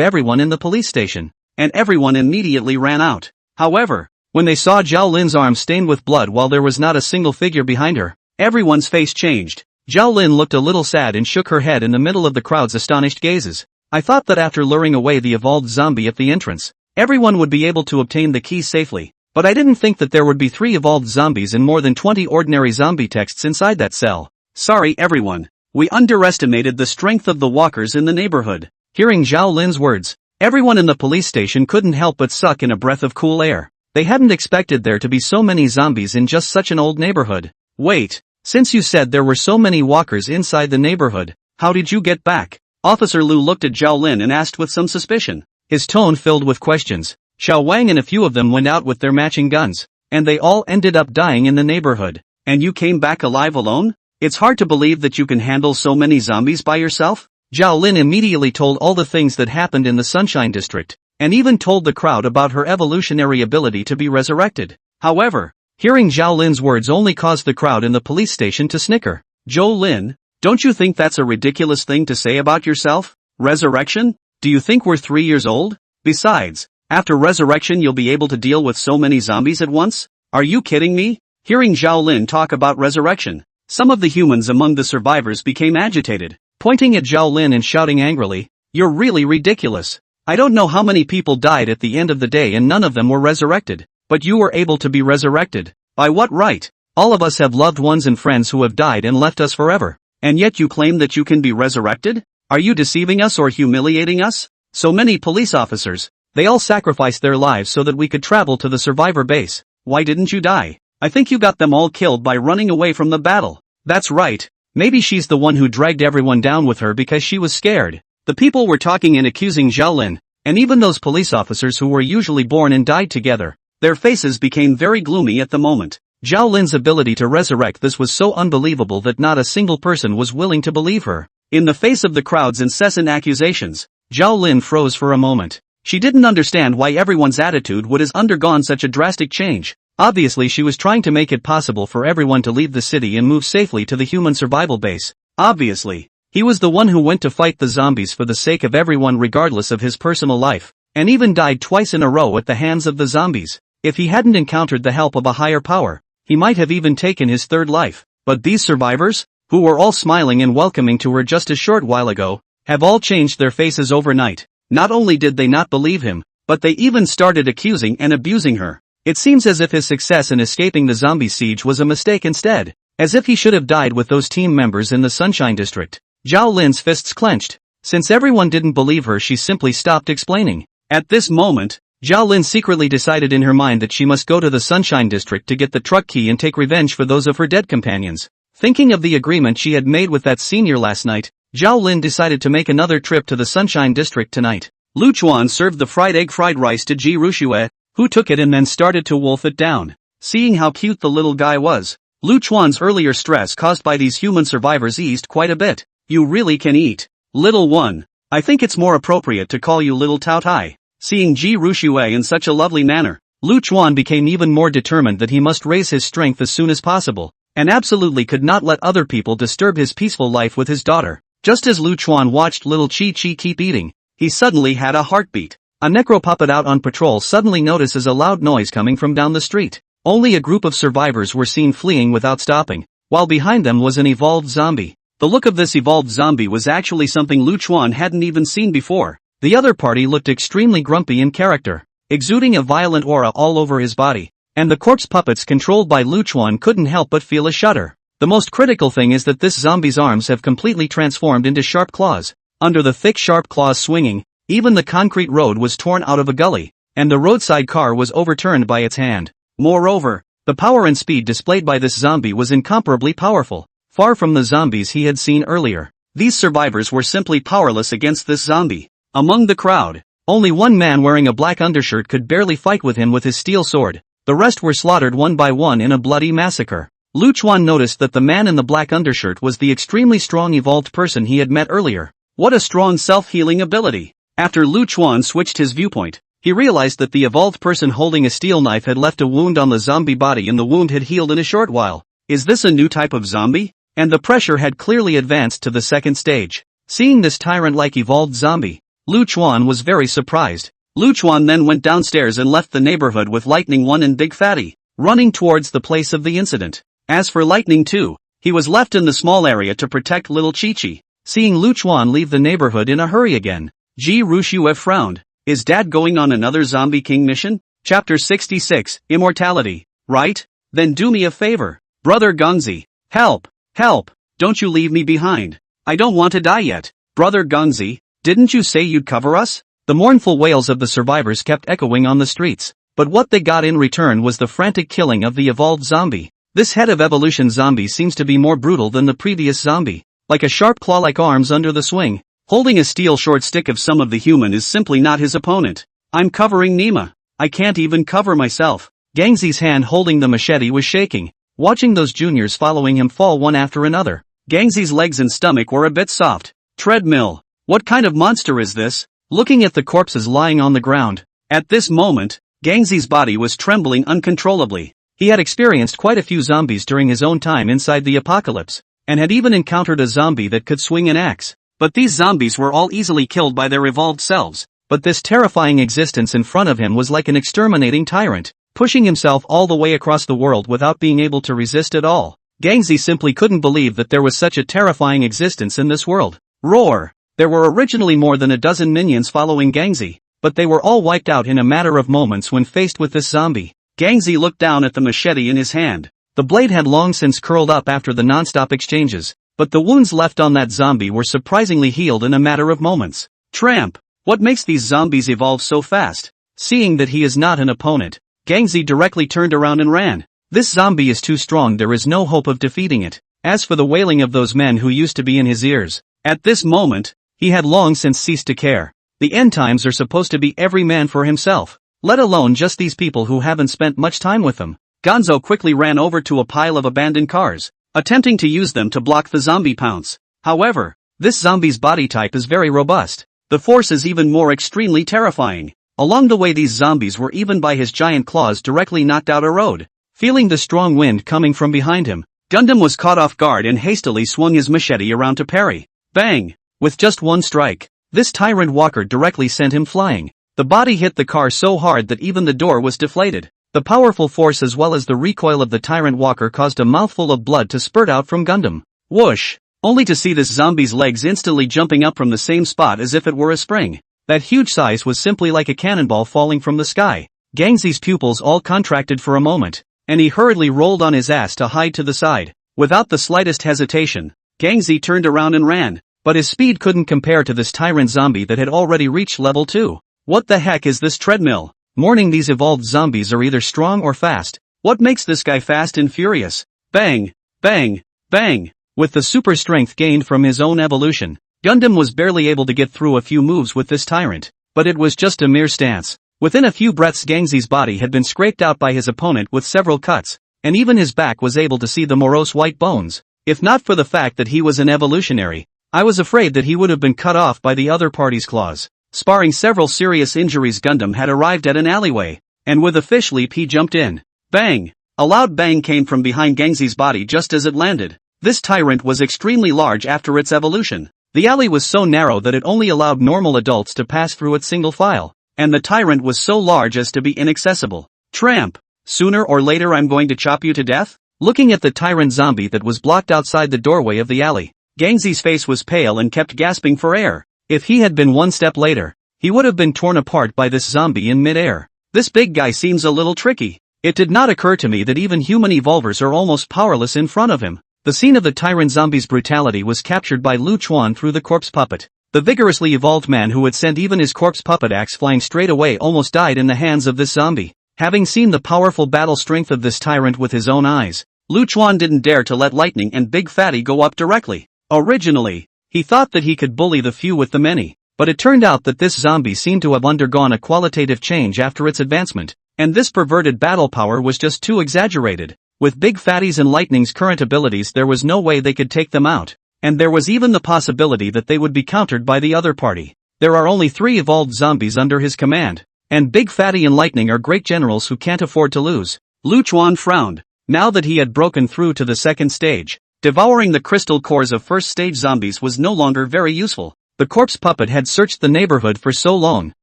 everyone in the police station, and everyone immediately ran out. However, when they saw Zhao Lin's arm stained with blood while there was not a single figure behind her, everyone's face changed. Zhao Lin looked a little sad and shook her head in the middle of the crowd's astonished gazes. I thought that after luring away the evolved zombie at the entrance, everyone would be able to obtain the keys safely, but I didn't think that there would be 3 evolved zombies and more than 20 ordinary zombie texts inside that cell. Sorry everyone. We underestimated the strength of the walkers in the neighborhood. Hearing Zhao Lin's words, everyone in the police station couldn't help but suck in a breath of cool air. They hadn't expected there to be so many zombies in just such an old neighborhood. Wait, since you said there were so many walkers inside the neighborhood, how did you get back? Officer Lu looked at Zhao Lin and asked with some suspicion, his tone filled with questions. Xiao Wang and a few of them went out with their matching guns, and they all ended up dying in the neighborhood. And you came back alive alone? It's hard to believe that you can handle so many zombies by yourself? Zhao Lin immediately told all the things that happened in the Sunshine District, and even told the crowd about her evolutionary ability to be resurrected. However, hearing Zhao Lin's words only caused the crowd in the police station to snicker. Zhou Lin, don't you think that's a ridiculous thing to say about yourself? Resurrection? Do you think we're 3 years old? Besides, after resurrection you'll be able to deal with so many zombies at once? Are you kidding me? Hearing Zhao Lin talk about resurrection, some of the humans among the survivors became agitated, pointing at Zhao Lin and shouting angrily, "You're really ridiculous. I don't know how many people died at the end of the day and none of them were resurrected, but you were able to be resurrected. By what right? All of us have loved ones and friends who have died and left us forever, and yet you claim that you can be resurrected? Are you deceiving us or humiliating us? So many police officers, they all sacrificed their lives so that we could travel to the survivor base. Why didn't you die? I think you got them all killed by running away from the battle." That's right. Maybe she's the one who dragged everyone down with her because she was scared. The people were talking and accusing Zhao Lin, and even those police officers who were usually born and died together, their faces became very gloomy at the moment. Zhao Lin's ability to resurrect this was so unbelievable that not a single person was willing to believe her. In the face of the crowd's incessant accusations, Zhao Lin froze for a moment. She didn't understand why everyone's attitude would have undergone such a drastic change. Obviously she was trying to make it possible for everyone to leave the city and move safely to the human survival base. Obviously, he was the one who went to fight the zombies for the sake of everyone regardless of his personal life, and even died twice in a row at the hands of the zombies. If he hadn't encountered the help of a higher power, he might have even taken his third life. But these survivors, who were all smiling and welcoming to her just a short while ago, have all changed their faces overnight. Not only did they not believe him, but they even started accusing and abusing her. It seems as if his success in escaping the zombie siege was a mistake instead, as if he should have died with those team members in the Sunshine District. Zhao Lin's fists clenched. Since everyone didn't believe her, she simply stopped explaining. At this moment, Zhao Lin secretly decided in her mind that she must go to the Sunshine District to get the truck key and take revenge for those of her dead companions. Thinking of the agreement she had made with that senior last night, Zhao Lin decided to make another trip to the Sunshine District tonight. Lu Chuan served the fried egg fried rice to Ji Rushue, who took it and then started to wolf it down. Seeing how cute the little guy was, Lu Chuan's earlier stress caused by these human survivors eased quite a bit. "You really can eat. Little one. I think it's more appropriate to call you Little Tao Tai." Seeing Ji Rushue in such a lovely manner, Lu Chuan became even more determined that he must raise his strength as soon as possible, and absolutely could not let other people disturb his peaceful life with his daughter. Just as Lu Chuan watched little Chi Chi keep eating, he suddenly had a heartbeat. A necro puppet out on patrol suddenly notices a loud noise coming from down the street. Only a group of survivors were seen fleeing without stopping, while behind them was an evolved zombie. The look of this evolved zombie was actually something Lu Chuan hadn't even seen before. The other party looked extremely grumpy in character, exuding a violent aura all over his body, and the corpse puppets controlled by Lu Chuan couldn't help but feel a shudder. The most critical thing is that this zombie's arms have completely transformed into sharp claws. Under the thick sharp claws swinging, even the concrete road was torn out of a gully, and the roadside car was overturned by its hand. Moreover, the power and speed displayed by this zombie was incomparably powerful, far from the zombies he had seen earlier. These survivors were simply powerless against this zombie. Among the crowd, only one man wearing a black undershirt could barely fight with him with his steel sword. The rest were slaughtered one by one in a bloody massacre. Lu Chuan noticed that the man in the black undershirt was the extremely strong evolved person he had met earlier. What a strong self-healing ability! After Lu Chuan switched his viewpoint, he realized that the evolved person holding a steel knife had left a wound on the zombie body and the wound had healed in a short while. Is this a new type of zombie? And the pressure had clearly advanced to the second stage. Seeing this tyrant-like evolved zombie, Lu Chuan was very surprised. Lu Chuan then went downstairs and left the neighborhood with Lightning 1 and Big Fatty, running towards the place of the incident. As for Lightning 2, he was left in the small area to protect little Chi-Chi. Seeing Lu Chuan leave the neighborhood in a hurry again, Ji Rushue frowned. Is Dad going on another Zombie King mission? Chapter 66, Immortality. Right? Then do me a favor. Brother Gongzi. Help! Help! Don't you leave me behind. I don't want to die yet. Brother Gongzi, didn't you say you'd cover us? The mournful wails of the survivors kept echoing on the streets, but what they got in return was the frantic killing of the evolved zombie. This head of evolution zombie seems to be more brutal than the previous zombie. Like a sharp claw-like arms under the swing. Holding a steel short stick of some of the human is simply not his opponent. I'm covering Nima. I can't even cover myself. Gangzi's hand holding the machete was shaking, watching those juniors following him fall one after another. Gangzi's legs and stomach were a bit soft. Treadmill. What kind of monster is this? Looking at the corpses lying on the ground. At this moment, Gangzi's body was trembling uncontrollably. He had experienced quite a few zombies during his own time inside the apocalypse, and had even encountered a zombie that could swing an axe. But these zombies were all easily killed by their evolved selves. But this terrifying existence in front of him was like an exterminating tyrant, pushing himself all the way across the world without being able to resist at all. Gangzi simply couldn't believe that there was such a terrifying existence in this world. Roar! There were originally more than a dozen minions following Gangzi, but they were all wiped out in a matter of moments when faced with this zombie. Gangzi looked down at the machete in his hand. The blade had long since curled up after the non-stop exchanges, but the wounds left on that zombie were surprisingly healed in a matter of moments. Tramp! What makes these zombies evolve so fast? Seeing that he is not an opponent, Gangzi directly turned around and ran. This zombie is too strong, there is no hope of defeating it. As for the wailing of those men who used to be in his ears, at this moment, he had long since ceased to care. The end times are supposed to be every man for himself, let alone just these people who haven't spent much time with them. Gonzo quickly ran over to a pile of abandoned cars, attempting to use them to block the zombie pounce. However, this zombie's body type is very robust. The force is even more extremely terrifying. Along the way these zombies were even by his giant claws directly knocked out a road. Feeling the strong wind coming from behind him, Gundam was caught off guard and hastily swung his machete around to parry. Bang! With just one strike, this tyrant walker directly sent him flying. The body hit the car so hard that even the door was deflated. The powerful force as well as the recoil of the tyrant walker caused a mouthful of blood to spurt out from Gundam. Whoosh! Only to see this zombie's legs instantly jumping up from the same spot as if it were a spring. That huge size was simply like a cannonball falling from the sky. Gangzi's pupils all contracted for a moment, and he hurriedly rolled on his ass to hide to the side. Without the slightest hesitation, Gangzi turned around and ran, but his speed couldn't compare to this tyrant zombie that had already reached level 2. What the heck is this treadmill? Mourning, these evolved zombies are either strong or fast. What makes this guy fast and furious? Bang! Bang! Bang! With the super strength gained from his own evolution, Gundam was barely able to get through a few moves with this tyrant, but it was just a mere stance. Within a few breaths Gangzi's body had been scraped out by his opponent with several cuts, and even his back was able to see the morose white bones. If not for the fact that he was an evolutionary, I was afraid that he would have been cut off by the other party's claws. Sparring several serious injuries, Gundam had arrived at an alleyway, and with a fish leap he jumped in. Bang! A loud bang came from behind Gangzi's body just as it landed. This tyrant was extremely large after its evolution. The alley was so narrow that it only allowed normal adults to pass through it single file, and the tyrant was so large as to be inaccessible. Tramp! Sooner or later I'm going to chop you to death? Looking at the tyrant zombie that was blocked outside the doorway of the alley, Gangzi's face was pale and kept gasping for air. If he had been one step later, he would have been torn apart by this zombie in mid-air. This big guy seems a little tricky. It did not occur to me that even human evolvers are almost powerless in front of him. The scene of the tyrant zombie's brutality was captured by Lu Chuan through the corpse puppet. The vigorously evolved man who had sent even his corpse puppet axe flying straight away almost died in the hands of this zombie. Having seen the powerful battle strength of this tyrant with his own eyes, Lu Chuan didn't dare to let Lightning and Big Fatty go up directly. Originally, he thought that he could bully the few with the many, but it turned out that this zombie seemed to have undergone a qualitative change after its advancement, And this perverted battle power was just too exaggerated. With Big Fatty's and Lightning's current abilities, there was no way they could take them out. And there was even the possibility that they would be countered by the other party. There are only 3 evolved zombies under his command. And Big Fatty and Lightning are great generals who can't afford to lose. Lu Chuan frowned. Now that he had broken through to the second stage, devouring the crystal cores of first stage zombies was no longer very useful. The corpse puppet had searched the neighborhood for so long,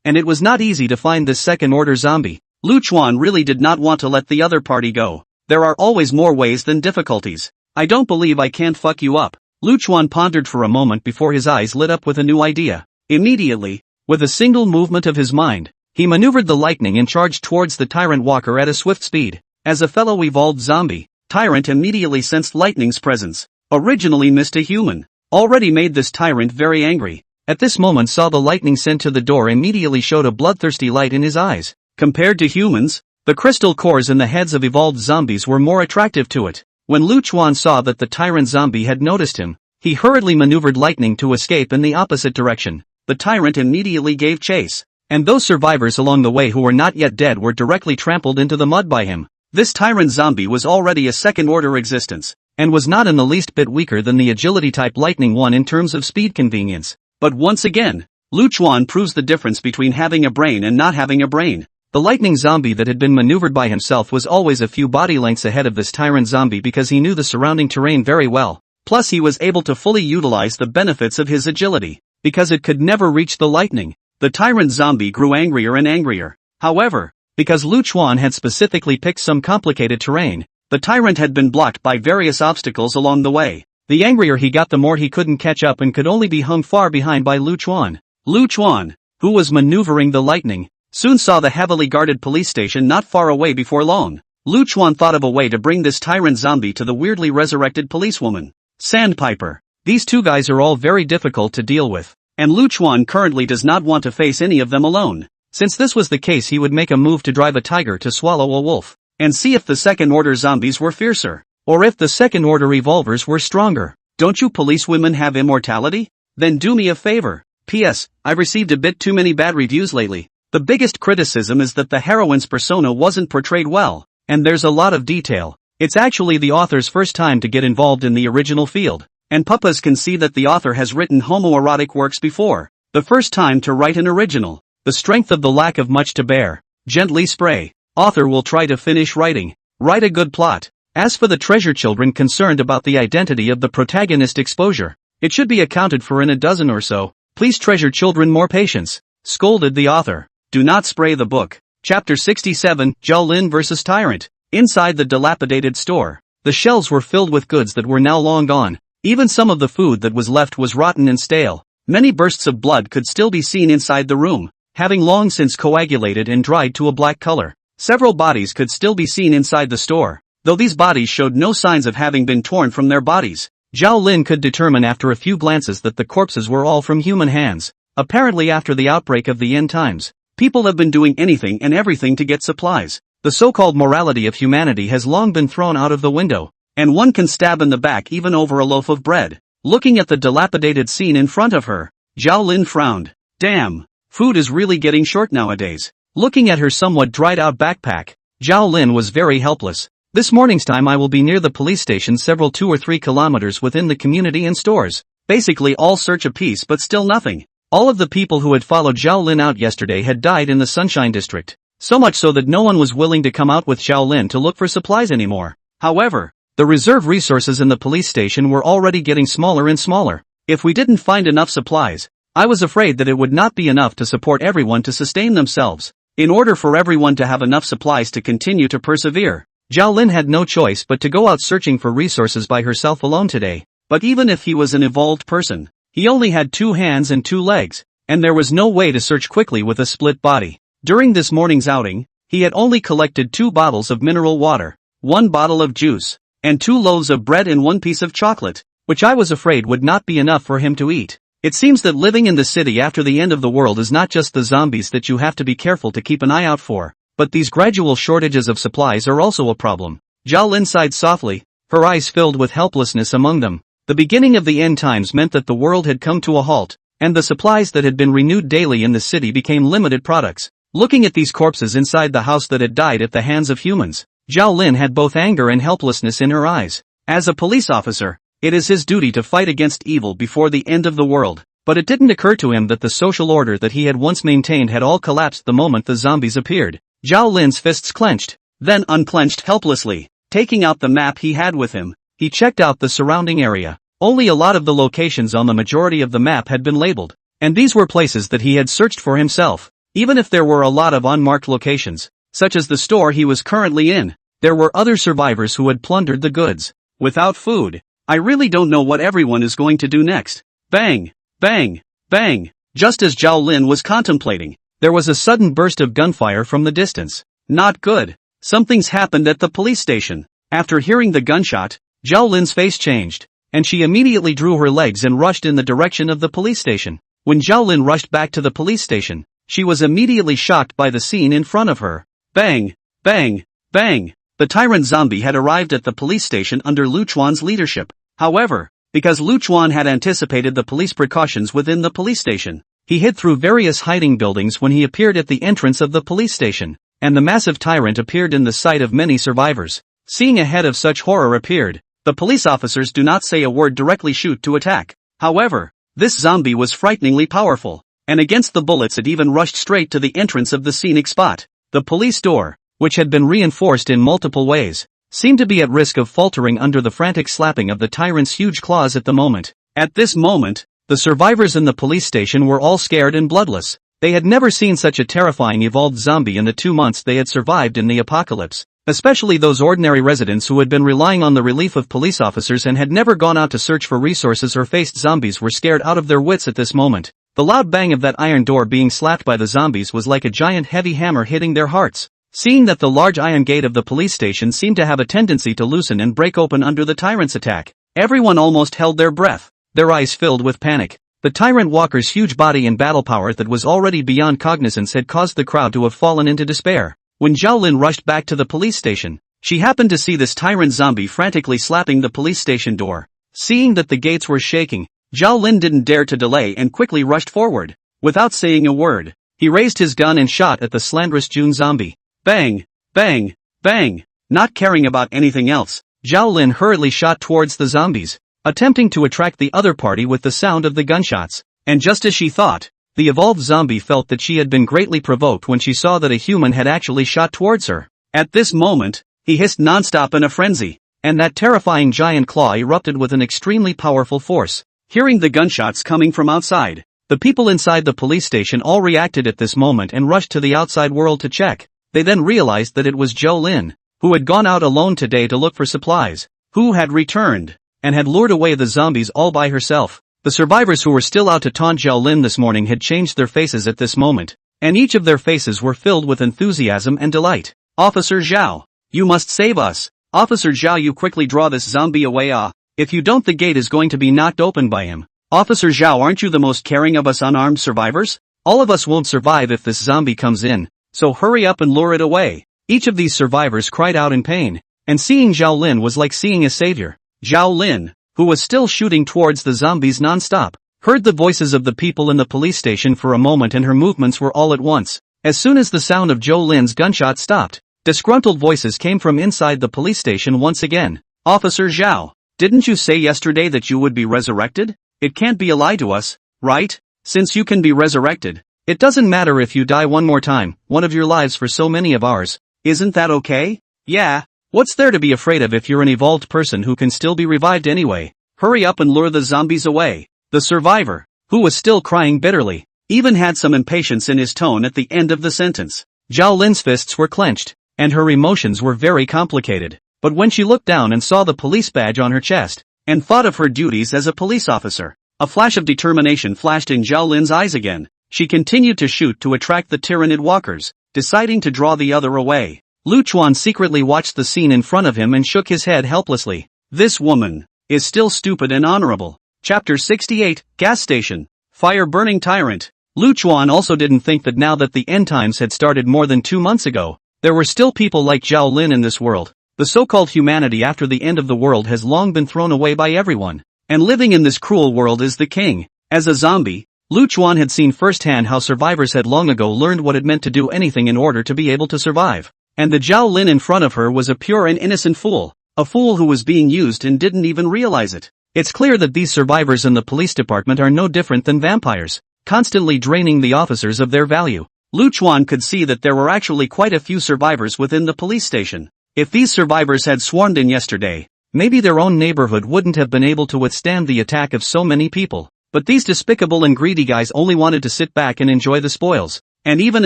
and it was not easy to find this second order zombie. Lu Chuan really did not want to let the other party go. There are always more ways than difficulties. I don't believe I can't fuck you up. Lu Chuan pondered for a moment before his eyes lit up with a new idea. Immediately, with a single movement of his mind, he maneuvered the lightning and charged towards the Tyrant Walker at a swift speed. As a fellow evolved zombie, Tyrant immediately sensed Lightning's presence. Originally missed a human, already made this Tyrant very angry. At this moment saw the lightning sent to the door immediately showed a bloodthirsty light in his eyes. Compared to humans, the crystal cores in the heads of evolved zombies were more attractive to it. When Lu Chuan saw that the Tyrant zombie had noticed him, he hurriedly maneuvered Lightning to escape in the opposite direction. The Tyrant immediately gave chase, and those survivors along the way who were not yet dead were directly trampled into the mud by him. This Tyrant zombie was already a second-order existence, and was not in the least bit weaker than the agility-type Lightning one in terms of speed convenience. But once again, Lu Chuan proves the difference between having a brain and not having a brain. The Lightning zombie that had been maneuvered by himself was always a few body lengths ahead of this Tyrant zombie because he knew the surrounding terrain very well. Plus he was able to fully utilize the benefits of his agility, because it could never reach the Lightning. The Tyrant zombie grew angrier and angrier. However, because Lu Chuan had specifically picked some complicated terrain, the Tyrant had been blocked by various obstacles along the way. The angrier he got, the more he couldn't catch up and could only be hung far behind by Lu Chuan. Lu Chuan, who was maneuvering the Lightning, soon saw the heavily guarded police station not far away before long. Lu Chuan thought of a way to bring this Tyrant zombie to the weirdly resurrected policewoman. Sandpiper. These 2 guys are all very difficult to deal with, and Lu Chuan currently does not want to face any of them alone. Since this was the case, he would make a move to drive a tiger to swallow a wolf, and see if the second-order zombies were fiercer, or if the second-order evolvers were stronger. Don't you policewomen have immortality? Then do me a favor. P.S. I've received a bit too many bad reviews lately. The biggest criticism is that the heroine's persona wasn't portrayed well, and there's a lot of detail. It's actually the author's first time to get involved in the original field, and Puppas can see that the author has written homoerotic works before. The first time to write an original. The strength of the lack of much to bear. Gently spray. Author will try to finish writing. Write a good plot. As for the treasure children concerned about the identity of the protagonist exposure, it should be accounted for in a dozen or so. Please treasure children more patience, scolded the author. Do not spray the book. Chapter 67, Zhao Lin vs. Tyrant. Inside the dilapidated store, the shelves were filled with goods that were now long gone. Even some of the food that was left was rotten and stale. Many bursts of blood could still be seen inside the room, having long since coagulated and dried to a black color. Several bodies could still be seen inside the store, though these bodies showed no signs of having been torn from their bodies. Zhao Lin could determine after a few glances that the corpses were all from human hands. Apparently after the outbreak of the end times, people have been doing anything and everything to get supplies. The so-called morality of humanity has long been thrown out of the window, and one can stab in the back even over a loaf of bread. Looking at the dilapidated scene in front of her, Zhao Lin frowned. Damn, food is really getting short nowadays. Looking at her somewhat dried-out backpack, Zhao Lin was very helpless. This morning's time I will be near the police station, several 2 or 3 kilometers within the community and stores. Basically all search a piece but still nothing. All of the people who had followed Zhao Lin out yesterday had died in the Sunshine District. So much so that no one was willing to come out with Zhao Lin to look for supplies anymore. However, the reserve resources in the police station were already getting smaller and smaller. If we didn't find enough supplies, I was afraid that it would not be enough to support everyone to sustain themselves. In order for everyone to have enough supplies to continue to persevere, Zhao Lin had no choice but to go out searching for resources by herself alone today. But even if he was an evolved person, he only had 2 hands and 2 legs, and there was no way to search quickly with a split body. During this morning's outing, he had only collected 2 bottles of mineral water, 1 bottle of juice, and 2 loaves of bread and 1 piece of chocolate, which I was afraid would not be enough for him to eat. It seems that living in the city after the end of the world is not just the zombies that you have to be careful to keep an eye out for, but these gradual shortages of supplies are also a problem. Zhao Lin sighed softly, her eyes filled with helplessness among them. The beginning of the end times meant that the world had come to a halt, and the supplies that had been renewed daily in the city became limited products. Looking at these corpses inside the house that had died at the hands of humans, Zhao Lin had both anger and helplessness in her eyes. As a police officer, it is his duty to fight against evil before the end of the world, but it didn't occur to him that the social order that he had once maintained had all collapsed the moment the zombies appeared. Zhao Lin's fists clenched, then unclenched helplessly. Taking out the map he had with him, he checked out the surrounding area. Only a lot of the locations on the majority of the map had been labeled, and these were places that he had searched for himself. Even if there were a lot of unmarked locations, such as the store he was currently in, there were other survivors who had plundered the goods. Without food, I really don't know what everyone is going to do next. Bang! Bang! Bang! Just as Zhao Lin was contemplating, there was a sudden burst of gunfire from the distance. Not good. Something's happened at the police station. After hearing the gunshot, Zhao Lin's face changed, and she immediately drew her legs and rushed in the direction of the police station. When Zhao Lin rushed back to the police station, she was immediately shocked by the scene in front of her. Bang! Bang! Bang! The tyrant zombie had arrived at the police station under Lu Chuan's leadership. However, because Lu Chuan had anticipated the police precautions within the police station, he hid through various hiding buildings when he appeared at the entrance of the police station, and the massive tyrant appeared in the sight of many survivors. Seeing a head of such horror appeared, the police officers do not say a word, directly shoot to attack. However, this zombie was frighteningly powerful, and against the bullets it even rushed straight to the entrance of the scenic spot. The police door, which had been reinforced in multiple ways, seemed to be at risk of faltering under the frantic slapping of the tyrant's huge claws at the moment. At this moment, the survivors in the police station were all scared and bloodless. They had never seen such a terrifying evolved zombie in the 2 months they had survived in the apocalypse. Especially those ordinary residents who had been relying on the relief of police officers and had never gone out to search for resources or faced zombies were scared out of their wits at this moment. The loud bang of that iron door being slapped by the zombies was like a giant heavy hammer hitting their hearts. Seeing that the large iron gate of the police station seemed to have a tendency to loosen and break open under the tyrant's attack, everyone almost held their breath, their eyes filled with panic. The tyrant walker's huge body and battle power that was already beyond cognizance had caused the crowd to have fallen into despair. When Zhao Lin rushed back to the police station, she happened to see this tyrant zombie frantically slapping the police station door. Seeing that the gates were shaking, Zhao Lin didn't dare to delay and quickly rushed forward. Without saying a word, he raised his gun and shot at the slanderous June zombie. Bang! Bang! Bang! Not caring about anything else, Zhao Lin hurriedly shot towards the zombies, attempting to attract the other party with the sound of the gunshots. And just as she thought, the evolved zombie felt that she had been greatly provoked when she saw that a human had actually shot towards her. At this moment, he hissed nonstop in a frenzy, and that terrifying giant claw erupted with an extremely powerful force. Hearing the gunshots coming from outside, the people inside the police station all reacted at this moment and rushed to the outside world to check. They then realized that it was Zhao Lin, who had gone out alone today to look for supplies, who had returned, and had lured away the zombies all by herself. The survivors who were still out to taunt Zhao Lin this morning had changed their faces at this moment, and each of their faces were filled with enthusiasm and delight. Officer Zhao, you must save us. Officer Zhao, you quickly draw this zombie away. If you don't, the gate is going to be knocked open by him. Officer Zhao, aren't you the most caring of us unarmed survivors? All of us won't survive if this zombie comes in, so hurry up and lure it away. Each of these survivors cried out in pain, and seeing Zhao Lin was like seeing a savior. Zhao Lin, who was still shooting towards the zombies non-stop, heard the voices of the people in the police station for a moment, and her movements were all at once. As soon as the sound of Zhao Lin's gunshot stopped, disgruntled voices came from inside the police station once again. Officer Zhao, didn't you say yesterday that you would be resurrected? It can't be a lie to us, right? Since you can be resurrected, it doesn't matter if you die one more time, one of your lives for so many of ours. Isn't that okay? Yeah. What's there to be afraid of if you're an evolved person who can still be revived anyway? Hurry up and lure the zombies away. The survivor, who was still crying bitterly, even had some impatience in his tone at the end of the sentence. Zhao Lin's fists were clenched, and her emotions were very complicated. But when she looked down and saw the police badge on her chest, and thought of her duties as a police officer, a flash of determination flashed in Zhao Lin's eyes again. She continued to shoot to attract the tyrannid walkers, deciding to draw the other away. Lu Chuan secretly watched the scene in front of him and shook his head helplessly. This woman is still stupid and honorable. Chapter 68, Gas Station. Fire-burning tyrant. Lu Chuan also didn't think that now that the end times had started more than 2 months ago, there were still people like Zhao Lin in this world. The so-called humanity after the end of the world has long been thrown away by everyone, and living in this cruel world is the king. As a zombie, Lu Chuan had seen firsthand how survivors had long ago learned what it meant to do anything in order to be able to survive. And the Zhao Lin in front of her was a pure and innocent fool, a fool who was being used and didn't even realize it. It's clear that these survivors in the police department are no different than vampires, constantly draining the officers of their value. Lu Chuan could see that there were actually quite a few survivors within the police station. If these survivors had swarmed in yesterday, maybe their own neighborhood wouldn't have been able to withstand the attack of so many people. But these despicable and greedy guys only wanted to sit back and enjoy the spoils. And even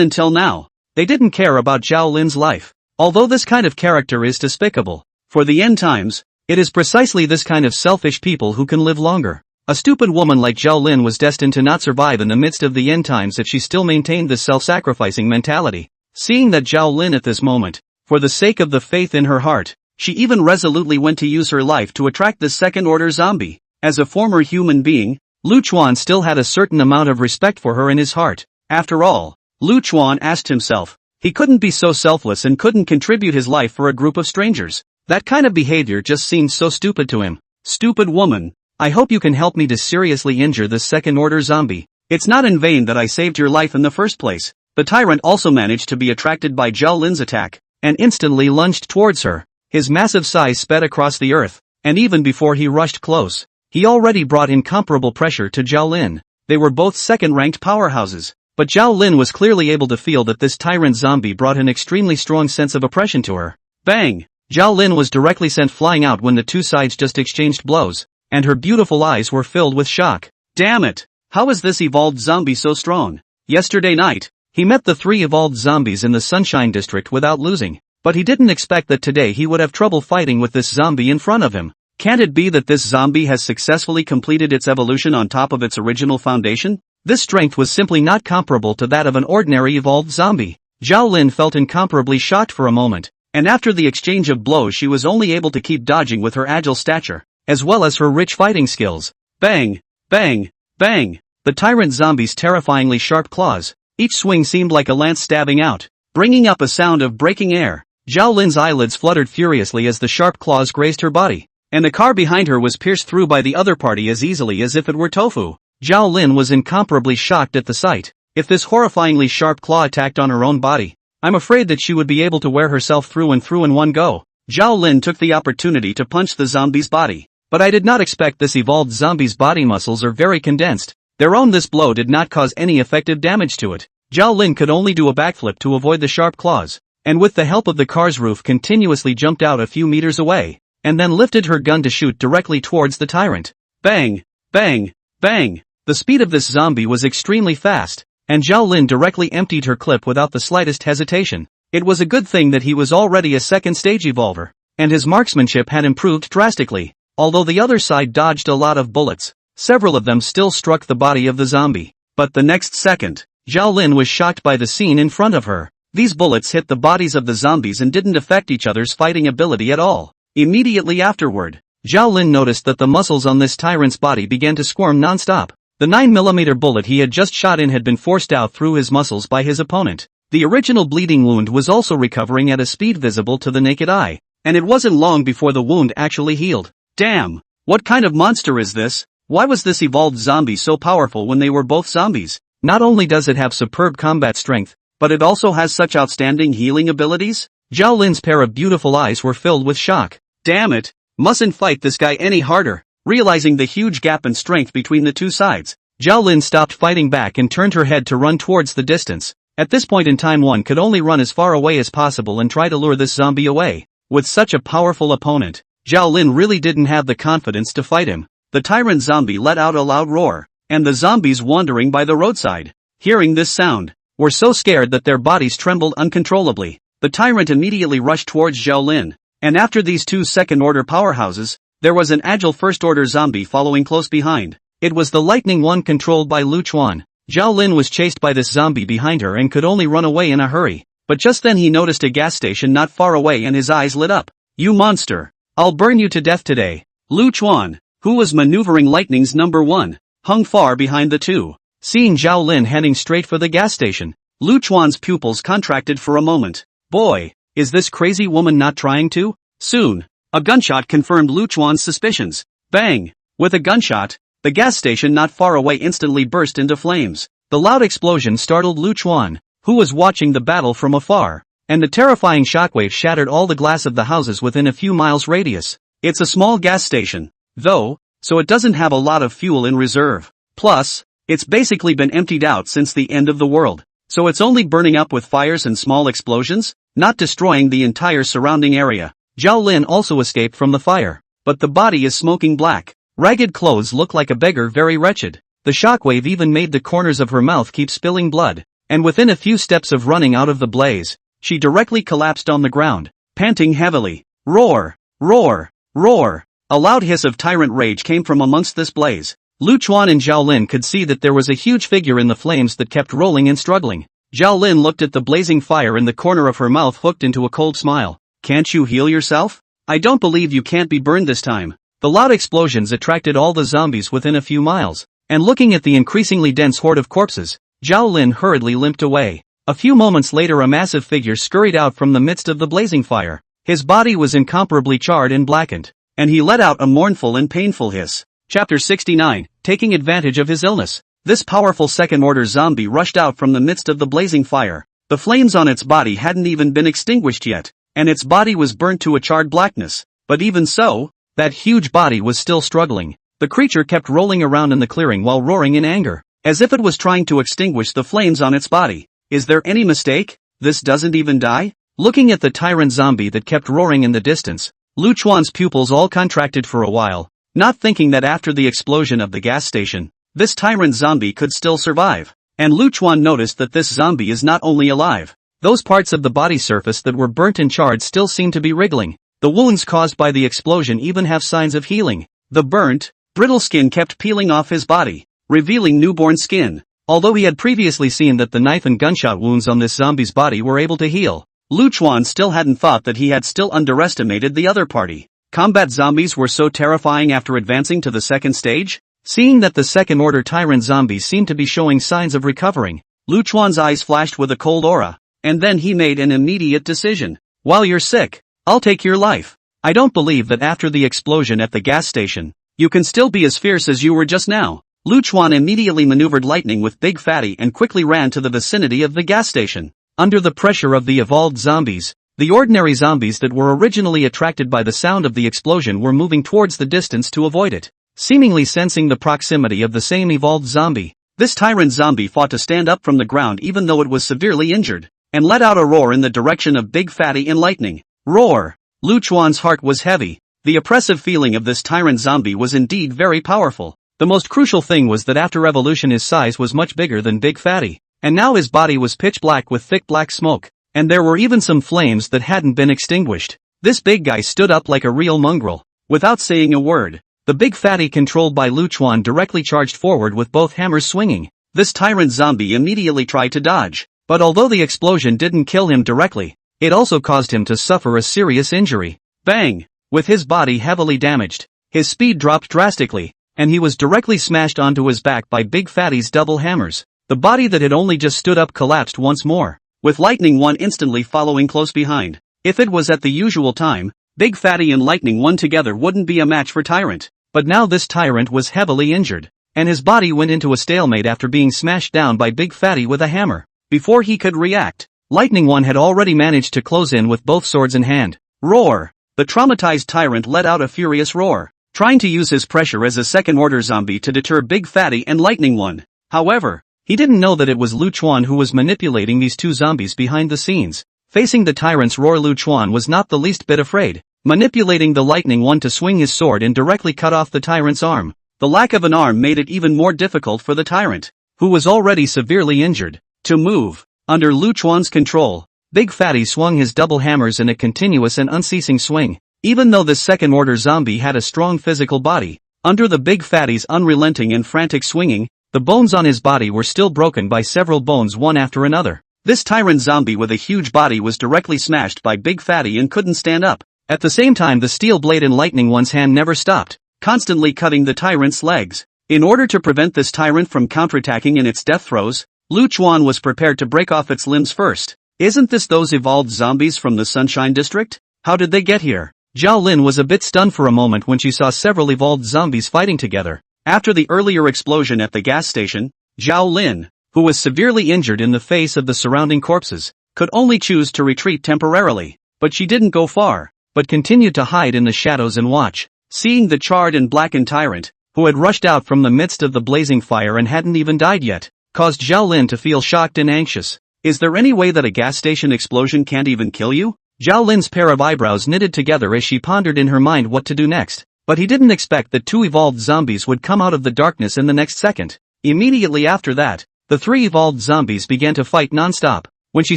until now, they didn't care about Zhao Lin's life. Although this kind of character is despicable, for the end times, it is precisely this kind of selfish people who can live longer. A stupid woman like Zhao Lin was destined to not survive in the midst of the end times if she still maintained this self-sacrificing mentality. Seeing that Zhao Lin at this moment, for the sake of the faith in her heart, she even resolutely went to use her life to attract this second-order zombie. As a former human being, Lu Chuan still had a certain amount of respect for her in his heart. After all, Lu Chuan asked himself, he couldn't be so selfless and couldn't contribute his life for a group of strangers. That kind of behavior just seemed so stupid to him. Stupid woman, I hope you can help me to seriously injure this second-order zombie. It's not in vain that I saved your life in the first place. The tyrant also managed to be attracted by Zhao Lin's attack, and instantly lunged towards her. His massive size sped across the earth, and even before he rushed close, he already brought incomparable pressure to Zhao Lin. They were both second-ranked powerhouses, but Zhao Lin was clearly able to feel that this tyrant zombie brought an extremely strong sense of oppression to her. Bang! Zhao Lin was directly sent flying out when the two sides just exchanged blows, and her beautiful eyes were filled with shock. Damn it! How is this evolved zombie so strong? Yesterday night, he met the 3 evolved zombies in the Sunshine District without losing, but he didn't expect that today he would have trouble fighting with this zombie in front of him. Can't it be that this zombie has successfully completed its evolution on top of its original foundation? This strength was simply not comparable to that of an ordinary evolved zombie. Zhao Lin felt incomparably shocked for a moment, and after the exchange of blows she was only able to keep dodging with her agile stature, as well as her rich fighting skills. Bang! Bang! Bang! The tyrant zombie's terrifyingly sharp claws, each swing seemed like a lance stabbing out, bringing up a sound of breaking air. Zhao Lin's eyelids fluttered furiously as the sharp claws grazed her body, and the car behind her was pierced through by the other party as easily as if it were tofu. Zhao Lin was incomparably shocked at the sight. If this horrifyingly sharp claw attacked on her own body, I'm afraid that she would be able to wear herself through and through in one go. Zhao Lin took the opportunity to punch the zombie's body, but I did not expect this evolved zombie's body muscles are very condensed. This blow did not cause any effective damage to it. Zhao Lin could only do a backflip to avoid the sharp claws, and with the help of the car's roof continuously jumped out a few meters away, and then lifted her gun to shoot directly towards the tyrant. Bang! Bang! Bang! The speed of this zombie was extremely fast, and Zhao Lin directly emptied her clip without the slightest hesitation. It was a good thing that he was already a second-stage evolver, and his marksmanship had improved drastically. Although the other side dodged a lot of bullets, several of them still struck the body of the zombie. But the next second, Zhao Lin was shocked by the scene in front of her. These bullets hit the bodies of the zombies and didn't affect each other's fighting ability at all. Immediately afterward, Zhao Lin noticed that the muscles on this tyrant's body began to squirm non-stop. The 9mm bullet he had just shot in had been forced out through his muscles by his opponent. The original bleeding wound was also recovering at a speed visible to the naked eye, and it wasn't long before the wound actually healed. Damn! What kind of monster is this? Why was this evolved zombie so powerful when they were both zombies? Not only does it have superb combat strength, but it also has such outstanding healing abilities? Zhao Lin's pair of beautiful eyes were filled with shock. Damn it! Mustn't fight this guy any harder. Realizing the huge gap in strength between the two sides, Zhao Lin stopped fighting back and turned her head to run towards the distance. At this point in time one could only run as far away as possible and try to lure this zombie away. With such a powerful opponent, Zhao Lin really didn't have the confidence to fight him. The tyrant zombie let out a loud roar, and the zombies wandering by the roadside, hearing this sound, were so scared that their bodies trembled uncontrollably. The tyrant immediately rushed towards Zhao Lin, and after these two second-order powerhouses, there was an agile first-order zombie following close behind. It was the lightning one controlled by Lu Chuan. Zhao Lin was chased by this zombie behind her and could only run away in a hurry, but just then he noticed a gas station not far away and his eyes lit up. You monster! I'll burn you to death today. Lu Chuan, who was maneuvering Lightning's number 1, hung far behind the two. Seeing Zhao Lin heading straight for the gas station, Lu Chuan's pupils contracted for a moment. Boy, is this crazy woman not trying to? Soon, a gunshot confirmed Lu Chuan's suspicions. Bang! With a gunshot, The gas station not far away instantly burst into flames. The loud explosion startled Lu Chuan, who was watching the battle from afar, and the terrifying shockwave shattered all the glass of the houses within a few miles radius. It's a small gas station, though, so it doesn't have a lot of fuel in reserve. Plus, it's basically been emptied out since the end of the world, so it's only burning up with fires and small explosions, not destroying the entire surrounding area. Zhao Lin also escaped from the fire, but the body is smoking black. Ragged clothes look like a beggar, very wretched. The shockwave even made the corners of her mouth keep spilling blood, and within a few steps of running out of the blaze, she directly collapsed on the ground, panting heavily. Roar! Roar! Roar! A loud hiss of tyrant rage came from amongst this blaze. Lu Chuan and Zhao Lin could see that there was a huge figure in the flames that kept rolling and struggling. Zhao Lin looked at the blazing fire in the corner of her mouth, hooked into a cold smile. Can't you heal yourself? I don't believe you can't be burned this time. The loud explosions attracted all the zombies within a few miles, and looking at the increasingly dense horde of corpses, Zhao Lin hurriedly limped away. A few moments later a massive figure scurried out from the midst of the blazing fire. His body was incomparably charred and blackened, and he let out a mournful and painful hiss. Chapter 69, Taking advantage of his illness. This powerful second-order zombie rushed out from the midst of the blazing fire. The flames on its body hadn't even been extinguished yet, and its body was burnt to a charred blackness. But even so, that huge body was still struggling. The creature kept rolling around in the clearing while roaring in anger, as if it was trying to extinguish the flames on its body. Is there any mistake? This doesn't even die? Looking at the tyrant zombie that kept roaring in the distance, Lu Chuan's pupils all contracted for a while, not thinking that after the explosion of the gas station, this tyrant zombie could still survive. And Lu Chuan noticed that this zombie is not only alive. Those parts of the body surface that were burnt and charred still seem to be wriggling. The wounds caused by the explosion even have signs of healing. The burnt, brittle skin kept peeling off his body, revealing newborn skin. Although he had previously seen that the knife and gunshot wounds on this zombie's body were able to heal, Lu Chuan still hadn't thought that he had still underestimated the other party. Combat zombies were so terrifying after advancing to the second stage? Seeing that the second-order tyrant zombies seemed to be showing signs of recovering, Lu Chuan's eyes flashed with a cold aura, and then he made an immediate decision. While you're sick, I'll take your life. I don't believe that after the explosion at the gas station, you can still be as fierce as you were just now. Lu Chuan immediately maneuvered lightning with Big Fatty and quickly ran to the vicinity of the gas station. Under the pressure of the evolved zombies, the ordinary zombies that were originally attracted by the sound of the explosion were moving towards the distance to avoid it. Seemingly sensing the proximity of the same evolved zombie, this tyrant zombie fought to stand up from the ground even though it was severely injured, and let out a roar in the direction of Big Fatty and lightning. Roar! Lu Chuan's heart was heavy. The oppressive feeling of this tyrant zombie was indeed very powerful. The most crucial thing was that after evolution his size was much bigger than Big Fatty, and now his body was pitch black with thick black smoke, and there were even some flames that hadn't been extinguished. This big guy stood up like a real mongrel. Without saying a word, the Big Fatty controlled by Lu Chuan directly charged forward with both hammers swinging. This tyrant zombie immediately tried to dodge, but although the explosion didn't kill him directly, it also caused him to suffer a serious injury. Bang! With his body heavily damaged, his speed dropped drastically, and he was directly smashed onto his back by Big Fatty's double hammers. The body that had only just stood up collapsed once more, with Lightning One instantly following close behind. If it was at the usual time, Big Fatty and Lightning One together wouldn't be a match for Tyrant. But now this Tyrant was heavily injured, and his body went into a stalemate after being smashed down by Big Fatty with a hammer. Before he could react, Lightning One had already managed to close in with both swords in hand. Roar! The traumatized Tyrant let out a furious roar, trying to use his pressure as a second-order zombie to deter Big Fatty and Lightning One. However, he didn't know that it was Lu Chuan who was manipulating these two zombies behind the scenes. Facing the Tyrant's roar, Lu Chuan was not the least bit afraid, manipulating the Lightning One to swing his sword and directly cut off the Tyrant's arm. The lack of an arm made it even more difficult for the Tyrant, who was already severely injured, to move. Under Lu Chuan's control, Big Fatty swung his double hammers in a continuous and unceasing swing. Even though this second-order zombie had a strong physical body, under the Big Fatty's unrelenting and frantic swinging, the bones on his body were still broken by several bones one after another. This tyrant zombie with a huge body was directly smashed by Big Fatty and couldn't stand up. At the same time, the steel blade in Lightning One's hand never stopped, constantly cutting the tyrant's legs. In order to prevent this tyrant from counterattacking in its death throes, Lu Chuan was prepared to break off its limbs first. Isn't this those evolved zombies from the Sunshine District? How did they get here? Zhao Lin was a bit stunned for a moment when she saw several evolved zombies fighting together. After the earlier explosion at the gas station, Zhao Lin, who was severely injured in the face of the surrounding corpses, could only choose to retreat temporarily. But she didn't go far, but continued to hide in the shadows and watch. Seeing the charred and blackened tyrant, who had rushed out from the midst of the blazing fire and hadn't even died yet, caused Zhao Lin to feel shocked and anxious. Is there any way that a gas station explosion can't even kill you? Zhao Lin's pair of eyebrows knitted together as she pondered in her mind what to do next. But he didn't expect that 2 evolved zombies would come out of the darkness in the next second. Immediately after that, the 3 evolved zombies began to fight non-stop. When she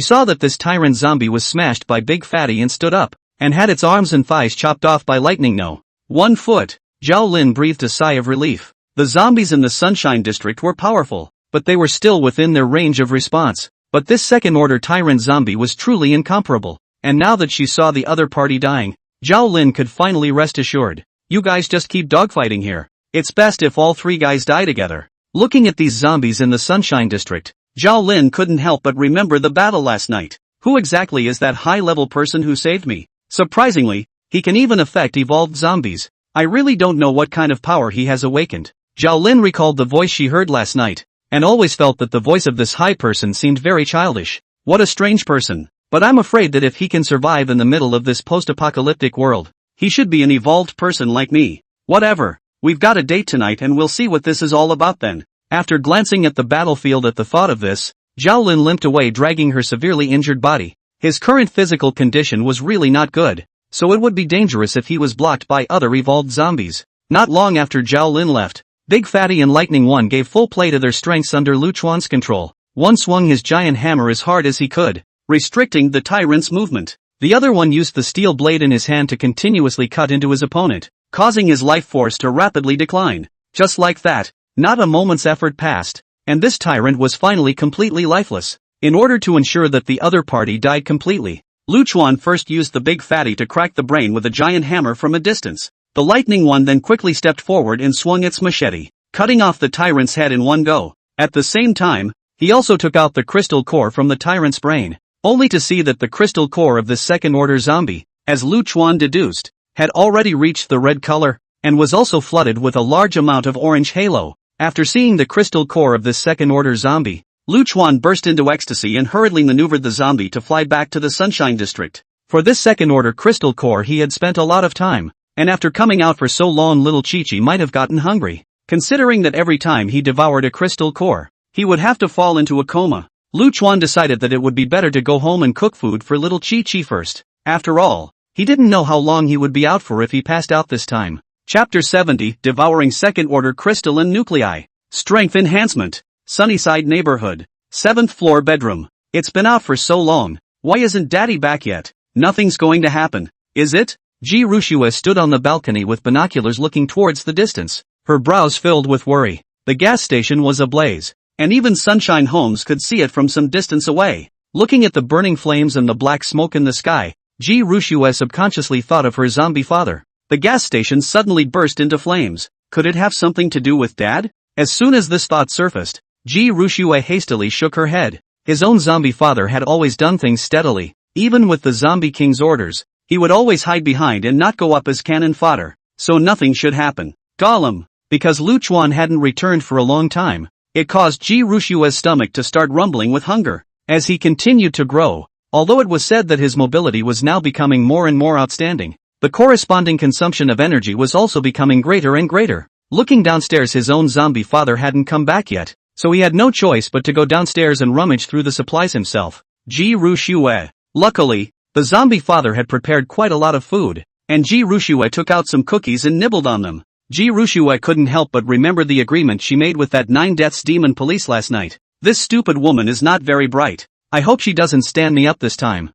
saw that this tyrant zombie was smashed by Big Fatty and stood up, and had its arms and thighs chopped off by lightning no. 1 foot, Zhao Lin breathed a sigh of relief. The zombies in the Sunshine District were powerful, but they were still within their range of response. But this second-order tyrant zombie was truly incomparable, and now that she saw the other party dying, Zhao Lin could finally rest assured. You guys just keep dogfighting here. It's best if all 3 guys die together. Looking at these zombies in the Sunshine District, Zhao Lin couldn't help but remember the battle last night. Who exactly is that high-level person who saved me? Surprisingly, he can even affect evolved zombies. I really don't know what kind of power he has awakened. Zhao Lin recalled the voice she heard last night, and always felt that the voice of this high person seemed very childish. What a strange person. But I'm afraid that if he can survive in the middle of this post-apocalyptic world, he should be an evolved person like me. Whatever. We've got a date tonight and we'll see what this is all about then. After glancing at the battlefield at the thought of this, Zhao Lin limped away dragging her severely injured body. His current physical condition was really not good, so it would be dangerous if he was blocked by other evolved zombies. Not long after Zhao Lin left, Big Fatty and Lightning One gave full play to their strengths under Lu Chuan's control. One swung his giant hammer as hard as he could, restricting the tyrant's movement. The other one used the steel blade in his hand to continuously cut into his opponent, causing his life force to rapidly decline. Just like that, not a moment's effort passed, and this tyrant was finally completely lifeless. In order to ensure that the other party died completely, Lu Chuan first used the Big Fatty to crack the brain with a giant hammer from a distance. The Lightning One then quickly stepped forward and swung its machete, cutting off the tyrant's head in one go. At the same time, he also took out the crystal core from the tyrant's brain, only to see that the crystal core of this second-order zombie, as Lu Chuan deduced, had already reached the red color, and was also flooded with a large amount of orange halo. After seeing the crystal core of this second-order zombie, Lu Chuan burst into ecstasy and hurriedly maneuvered the zombie to fly back to the Sunshine District. For this second-order crystal core he had spent a lot of time, and after coming out for so long little Chi-Chi might have gotten hungry. Considering that every time he devoured a crystal core, he would have to fall into a coma, Lu Chuan decided that it would be better to go home and cook food for little Chi-Chi first. After all, he didn't know how long he would be out for if he passed out this time. Chapter 70, Devouring Second-Order Crystalline Nuclei. Strength Enhancement. Sunnyside Neighborhood. 7th floor bedroom. It's been out for so long. Why isn't Daddy back yet? Nothing's going to happen, is it? Ji Rushua stood on the balcony with binoculars looking towards the distance, her brows filled with worry. The gas station was ablaze, and even Sunshine Homes could see it from some distance away. Looking at the burning flames and the black smoke in the sky, Ji Rushua subconsciously thought of her zombie father. The gas station suddenly burst into flames. Could it have something to do with Dad? As soon as this thought surfaced, Ji Rushua hastily shook her head. His own zombie father had always done things steadily. Even with the Zombie King's orders, he would always hide behind and not go up as cannon fodder, so nothing should happen. Gollum. Because Lu Chuan hadn't returned for a long time, it caused Ji Rushua's stomach to start rumbling with hunger. As he continued to grow, although it was said that his mobility was now becoming more and more outstanding, the corresponding consumption of energy was also becoming greater and greater. Looking downstairs, his own zombie father hadn't come back yet, so he had no choice but to go downstairs and rummage through the supplies himself. Ji Rushua. Luckily, the zombie father had prepared quite a lot of food, and Ji Rushua took out some cookies and nibbled on them. Ji Rushua couldn't help but remember the agreement she made with that 9 Deaths demon police last night. This stupid woman is not very bright. I hope she doesn't stand me up this time.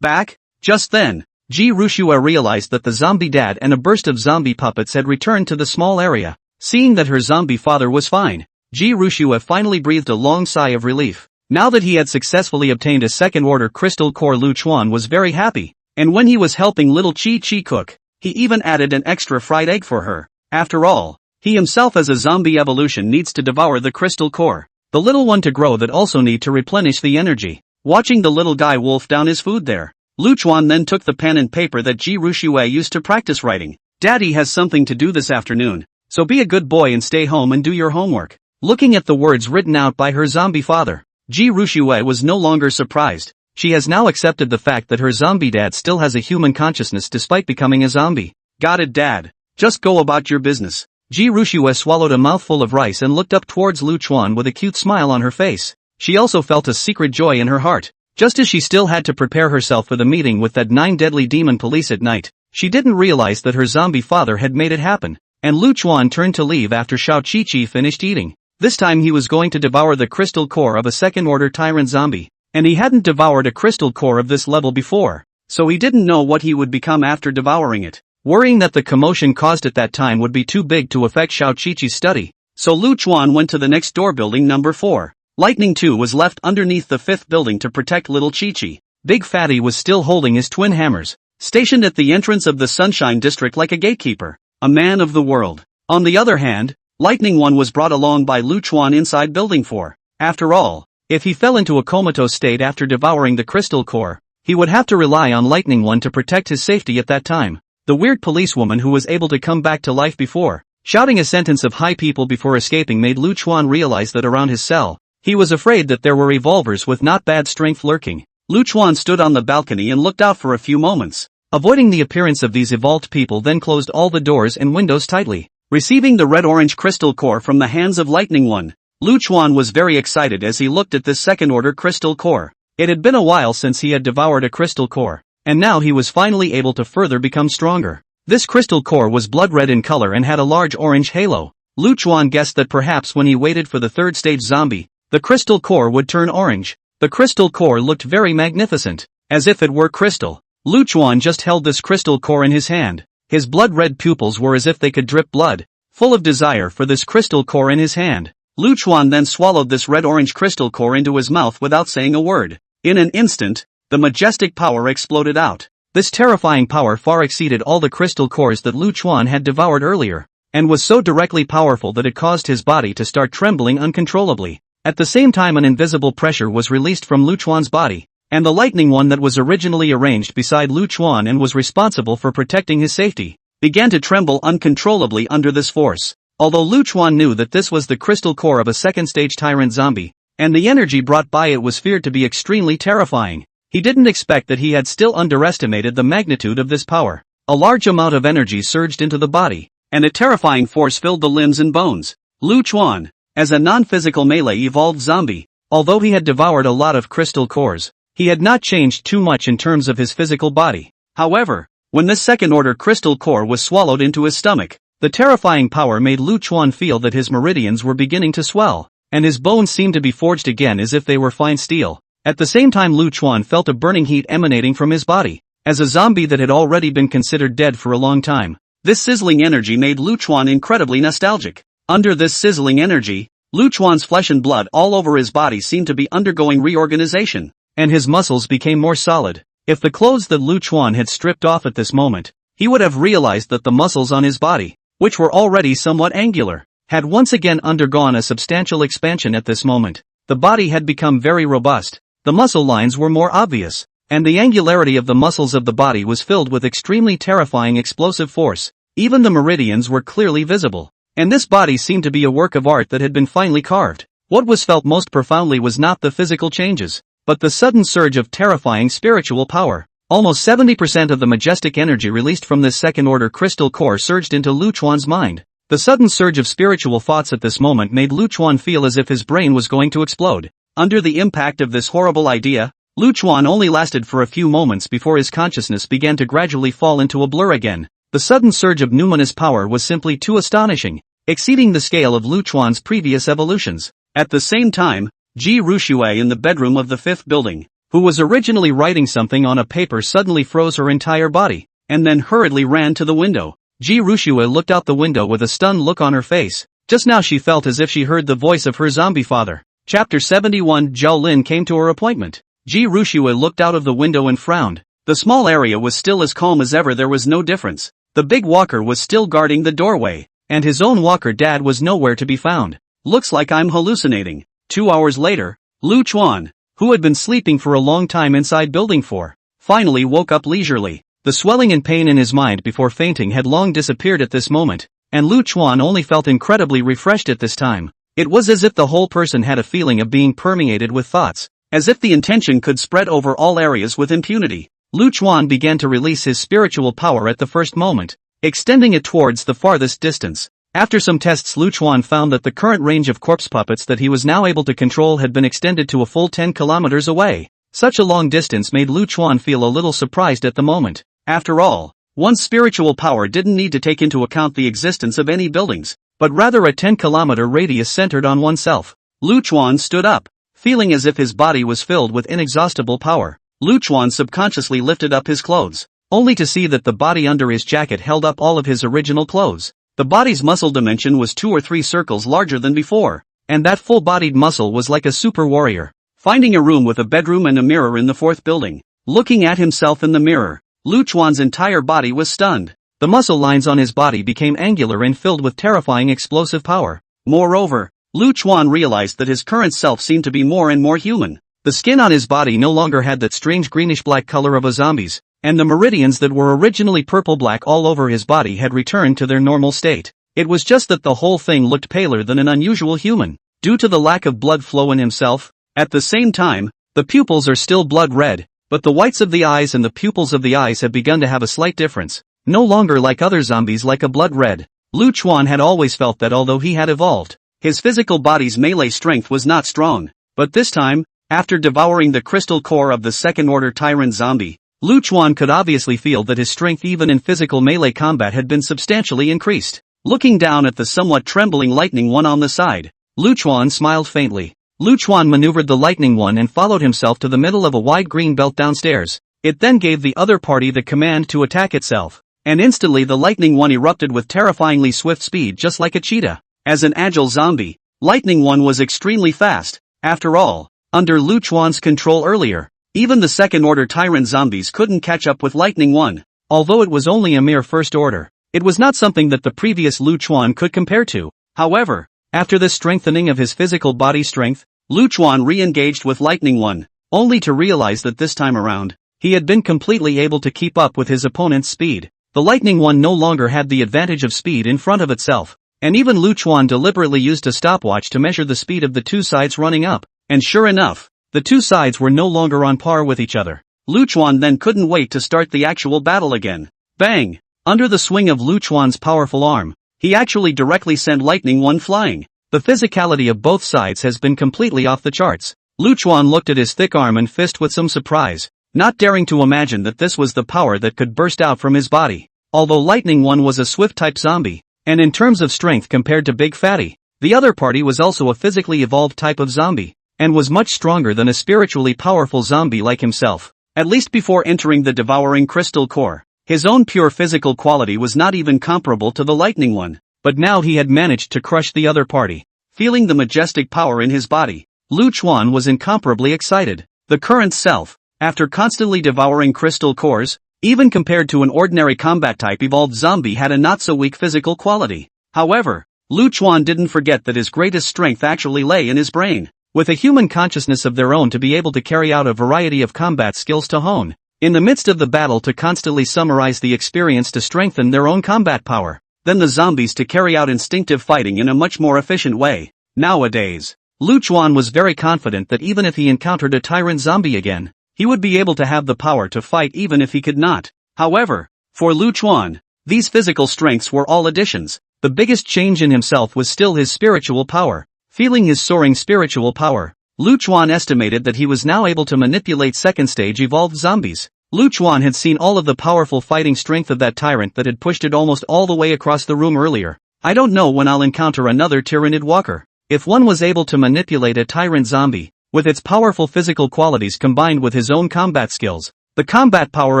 Back? Just then, Ji Rushua realized that the zombie dad and a burst of zombie puppets had returned to the small area. Seeing that her zombie father was fine, Ji Rushua finally breathed a long sigh of relief. Now that he had successfully obtained a second-order crystal core, Lu Chuan was very happy, and when he was helping little Chi-Chi cook, he even added an extra fried egg for her. After all, he himself as a zombie evolution needs to devour the crystal core, the little one to grow that also need to replenish the energy. Watching the little guy wolf down his food there, Lu Chuan then took the pen and paper that Ji Rushua used to practice writing. Daddy has something to do this afternoon, so be a good boy and stay home and do your homework. Looking at the words written out by her zombie father, Ji Rushue was no longer surprised. She has now accepted the fact that her zombie dad still has a human consciousness despite becoming a zombie. Got it, Dad. Just go about your business. Ji Rushue swallowed a mouthful of rice and looked up towards Lu Chuan with a cute smile on her face. She also felt a secret joy in her heart. Just as she still had to prepare herself for the meeting with that 9 deadly demon police at night, she didn't realize that her zombie father had made it happen. And Lu Chuan turned to leave after Xiao Qiqi finished eating. This time he was going to devour the crystal core of a second-order tyrant zombie. And he hadn't devoured a crystal core of this level before, so he didn't know what he would become after devouring it. Worrying that the commotion caused at that time would be too big to affect Xiao Qiqi's study, so Lu Chuan went to the next door building number 4. Lightning 2 was left underneath the 5th building to protect little Qiqi. Big Fatty was still holding his twin hammers, stationed at the entrance of the Sunshine District like a gatekeeper, a man of the world. On the other hand, Lightning 1 was brought along by Lu Chuan inside building 4. After all, if he fell into a comatose state after devouring the crystal core, he would have to rely on Lightning 1 to protect his safety at that time. The weird policewoman who was able to come back to life before shouting a sentence of "Hi people" before escaping made Lu Chuan realize that around his cell, he was afraid that there were revolvers with not bad strength lurking. Lu Chuan stood on the balcony and looked out for a few moments, avoiding the appearance of these evolved people, then closed all the doors and windows tightly. Receiving the red-orange crystal core from the hands of Lightning 1, Lu Chuan was very excited as he looked at this second-order crystal core. It had been a while since he had devoured a crystal core, and now he was finally able to further become stronger. This crystal core was blood red in color and had a large orange halo. Lu Chuan guessed that perhaps when he waited for the third stage zombie, the crystal core would turn orange. The crystal core looked very magnificent, as if it were crystal. Lu Chuan just held this crystal core in his hand. His blood-red pupils were as if they could drip blood. Full of desire for this crystal core in his hand, Lu Chuan then swallowed this red-orange crystal core into his mouth without saying a word. In an instant, the majestic power exploded out. This terrifying power far exceeded all the crystal cores that Lu Chuan had devoured earlier, and was so directly powerful that it caused his body to start trembling uncontrollably. At the same time, an invisible pressure was released from Lu Chuan's body, and the Lightning 1 that was originally arranged beside Lu Chuan and was responsible for protecting his safety, began to tremble uncontrollably under this force. Although Lu Chuan knew that this was the crystal core of a second-stage tyrant zombie, and the energy brought by it was feared to be extremely terrifying, he didn't expect that he had still underestimated the magnitude of this power. A large amount of energy surged into the body, and a terrifying force filled the limbs and bones. Lu Chuan, as a non-physical melee evolved zombie, although he had devoured a lot of crystal cores, he had not changed too much in terms of his physical body. However, when this second-order crystal core was swallowed into his stomach, the terrifying power made Lu Chuan feel that his meridians were beginning to swell, and his bones seemed to be forged again as if they were fine steel. At the same time, Lu Chuan felt a burning heat emanating from his body. As a zombie that had already been considered dead for a long time, this sizzling energy made Lu Chuan incredibly nostalgic. Under this sizzling energy, Lu Chuan's flesh and blood all over his body seemed to be undergoing reorganization, and his muscles became more solid. If the clothes that Lu Chuan had stripped off at this moment, he would have realized that the muscles on his body, which were already somewhat angular, had once again undergone a substantial expansion at this moment. The body had become very robust, the muscle lines were more obvious, and the angularity of the muscles of the body was filled with extremely terrifying explosive force. Even the meridians were clearly visible, and this body seemed to be a work of art that had been finely carved. What was felt most profoundly was not the physical changes, but the sudden surge of terrifying spiritual power. Almost 70% of the majestic energy released from this second-order crystal core surged into Lu Chuan's mind. The sudden surge of spiritual thoughts at this moment made Lu Chuan feel as if his brain was going to explode. Under the impact of this horrible idea, Lu Chuan only lasted for a few moments before his consciousness began to gradually fall into a blur again. The sudden surge of numinous power was simply too astonishing, exceeding the scale of Lu Chuan's previous evolutions. At the same time, Ji Rushue in the bedroom of the 5th building, who was originally writing something on a paper, suddenly froze her entire body, and then hurriedly ran to the window. Ji Rushue looked out the window with a stunned look on her face. Just now she felt as if she heard the voice of her zombie father. Chapter 71. Zhao Lin came to her appointment. Ji Rushue looked out of the window and frowned. The small area was still as calm as ever, there was no difference. The big walker was still guarding the doorway, and his own walker dad was nowhere to be found. Looks like I'm hallucinating. 2 hours later, Lu Chuan, who had been sleeping for a long time inside Building 4, finally woke up leisurely. The swelling and pain in his mind before fainting had long disappeared at this moment. and Lu Chuan only felt incredibly refreshed at this time. It was as if the whole person had a feeling of being permeated with thoughts, as if the intention could spread over all areas with impunity. Lu Chuan began to release his spiritual power at the first moment, extending it towards the farthest distance. After some tests, Lu Chuan found that the current range of corpse puppets that he was now able to control had been extended to a full 10 kilometers away. Such a long distance made Lu Chuan feel a little surprised at the moment. After all, one's spiritual power didn't need to take into account the existence of any buildings, but rather a 10-kilometer radius centered on oneself. Lu Chuan stood up, feeling as if his body was filled with inexhaustible power. Lu Chuan subconsciously lifted up his clothes, only to see that the body under his jacket held up all of his original clothes. The body's muscle dimension was 2 or 3 circles larger than before, and that full-bodied muscle was like a super warrior. Finding a room with a bedroom and a mirror in the 4th building, looking at himself in the mirror, Lu Chuan's entire body was stunned. The muscle lines on his body became angular and filled with terrifying explosive power. Moreover, Lu Chuan realized that his current self seemed to be more and more human. The skin on his body no longer had that strange greenish-black color of a zombie's, and the meridians that were originally purple-black all over his body had returned to their normal state. It was just that the whole thing looked paler than an unusual human, due to the lack of blood flow in himself. At the same time, the pupils are still blood red, but the whites of the eyes and the pupils of the eyes have begun to have a slight difference. No longer like other zombies like a blood red. Lu Chuan had always felt that although he had evolved, his physical body's melee strength was not strong, but this time, after devouring the crystal core of the second-order tyrant zombie, Lu Chuan could obviously feel that his strength even in physical melee combat had been substantially increased. Looking down at the somewhat trembling lightning one on the side, Lu Chuan smiled faintly. Lu Chuan maneuvered the lightning one and followed himself to the middle of a wide green belt downstairs. It then gave the other party the command to attack itself, and instantly the lightning one erupted with terrifyingly swift speed just like a cheetah. As an agile zombie, lightning one was extremely fast. After all, under Lu Chuan's control earlier, even the second-order tyrant zombies couldn't catch up with lightning one. Although it was only a mere first order, it was not something that the previous Lu Chuan could compare to. However, after this strengthening of his physical body strength, Lu Chuan re-engaged with lightning one, only to realize that this time around, he had been completely able to keep up with his opponent's speed. The lightning one no longer had the advantage of speed in front of itself, and even Lu Chuan deliberately used a stopwatch to measure the speed of the two sides running up, and sure enough, the two sides were no longer on par with each other. Lu Chuan then couldn't wait to start the actual battle again. Bang! Under the swing of Lu Chuan's powerful arm, he actually directly sent lightning one flying. The physicality of both sides has been completely off the charts. Lu Chuan looked at his thick arm and fist with some surprise, not daring to imagine that this was the power that could burst out from his body. Although lightning one was a swift-type zombie, and in terms of strength compared to Big Fatty, the other party was also a physically evolved type of zombie, and was much stronger than a spiritually powerful zombie like himself. At least before entering the devouring crystal core, his own pure physical quality was not even comparable to the lightning one, but now he had managed to crush the other party. Feeling the majestic power in his body, Lu Chuan was incomparably excited. The current self, after constantly devouring crystal cores, even compared to an ordinary combat-type evolved zombie, had a not-so-weak physical quality. However, Lu Chuan didn't forget that his greatest strength actually lay in his brain, with a human consciousness of their own to be able to carry out a variety of combat skills to hone, in the midst of the battle, to constantly summarize the experience to strengthen their own combat power, then the zombies to carry out instinctive fighting in a much more efficient way. Nowadays, Lu Chuan was very confident that even if he encountered a tyrant zombie again, he would be able to have the power to fight even if he could not. However, for Lu Chuan, these physical strengths were all additions. The biggest change in himself was still his spiritual power. Feeling his soaring spiritual power, Lu Chuan estimated that he was now able to manipulate second-stage evolved zombies. Lu Chuan had seen all of the powerful fighting strength of that tyrant that had pushed it almost all the way across the room earlier. I don't know when I'll encounter another Tyranid Walker. If one was able to manipulate a tyrant zombie, with its powerful physical qualities combined with his own combat skills, the combat power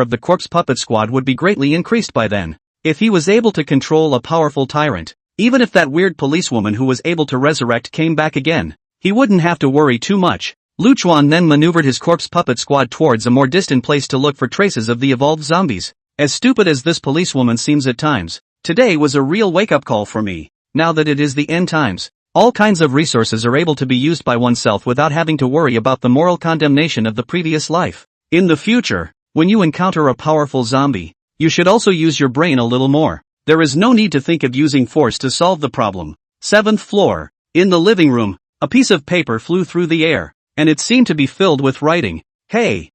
of the Corpse Puppet Squad would be greatly increased by then. If he was able to control a powerful tyrant, even if that weird policewoman who was able to resurrect came back again, he wouldn't have to worry too much. Lu Chuan then maneuvered his Corpse Puppet Squad towards a more distant place to look for traces of the evolved zombies. As stupid as this policewoman seems at times, today was a real wake-up call for me. Now that it is the end times, all kinds of resources are able to be used by oneself without having to worry about the moral condemnation of the previous life. In the future, when you encounter a powerful zombie, you should also use your brain a little more. There is no need to think of using force to solve the problem. 7th floor. In the living room, a piece of paper flew through the air, and it seemed to be filled with writing. Hey,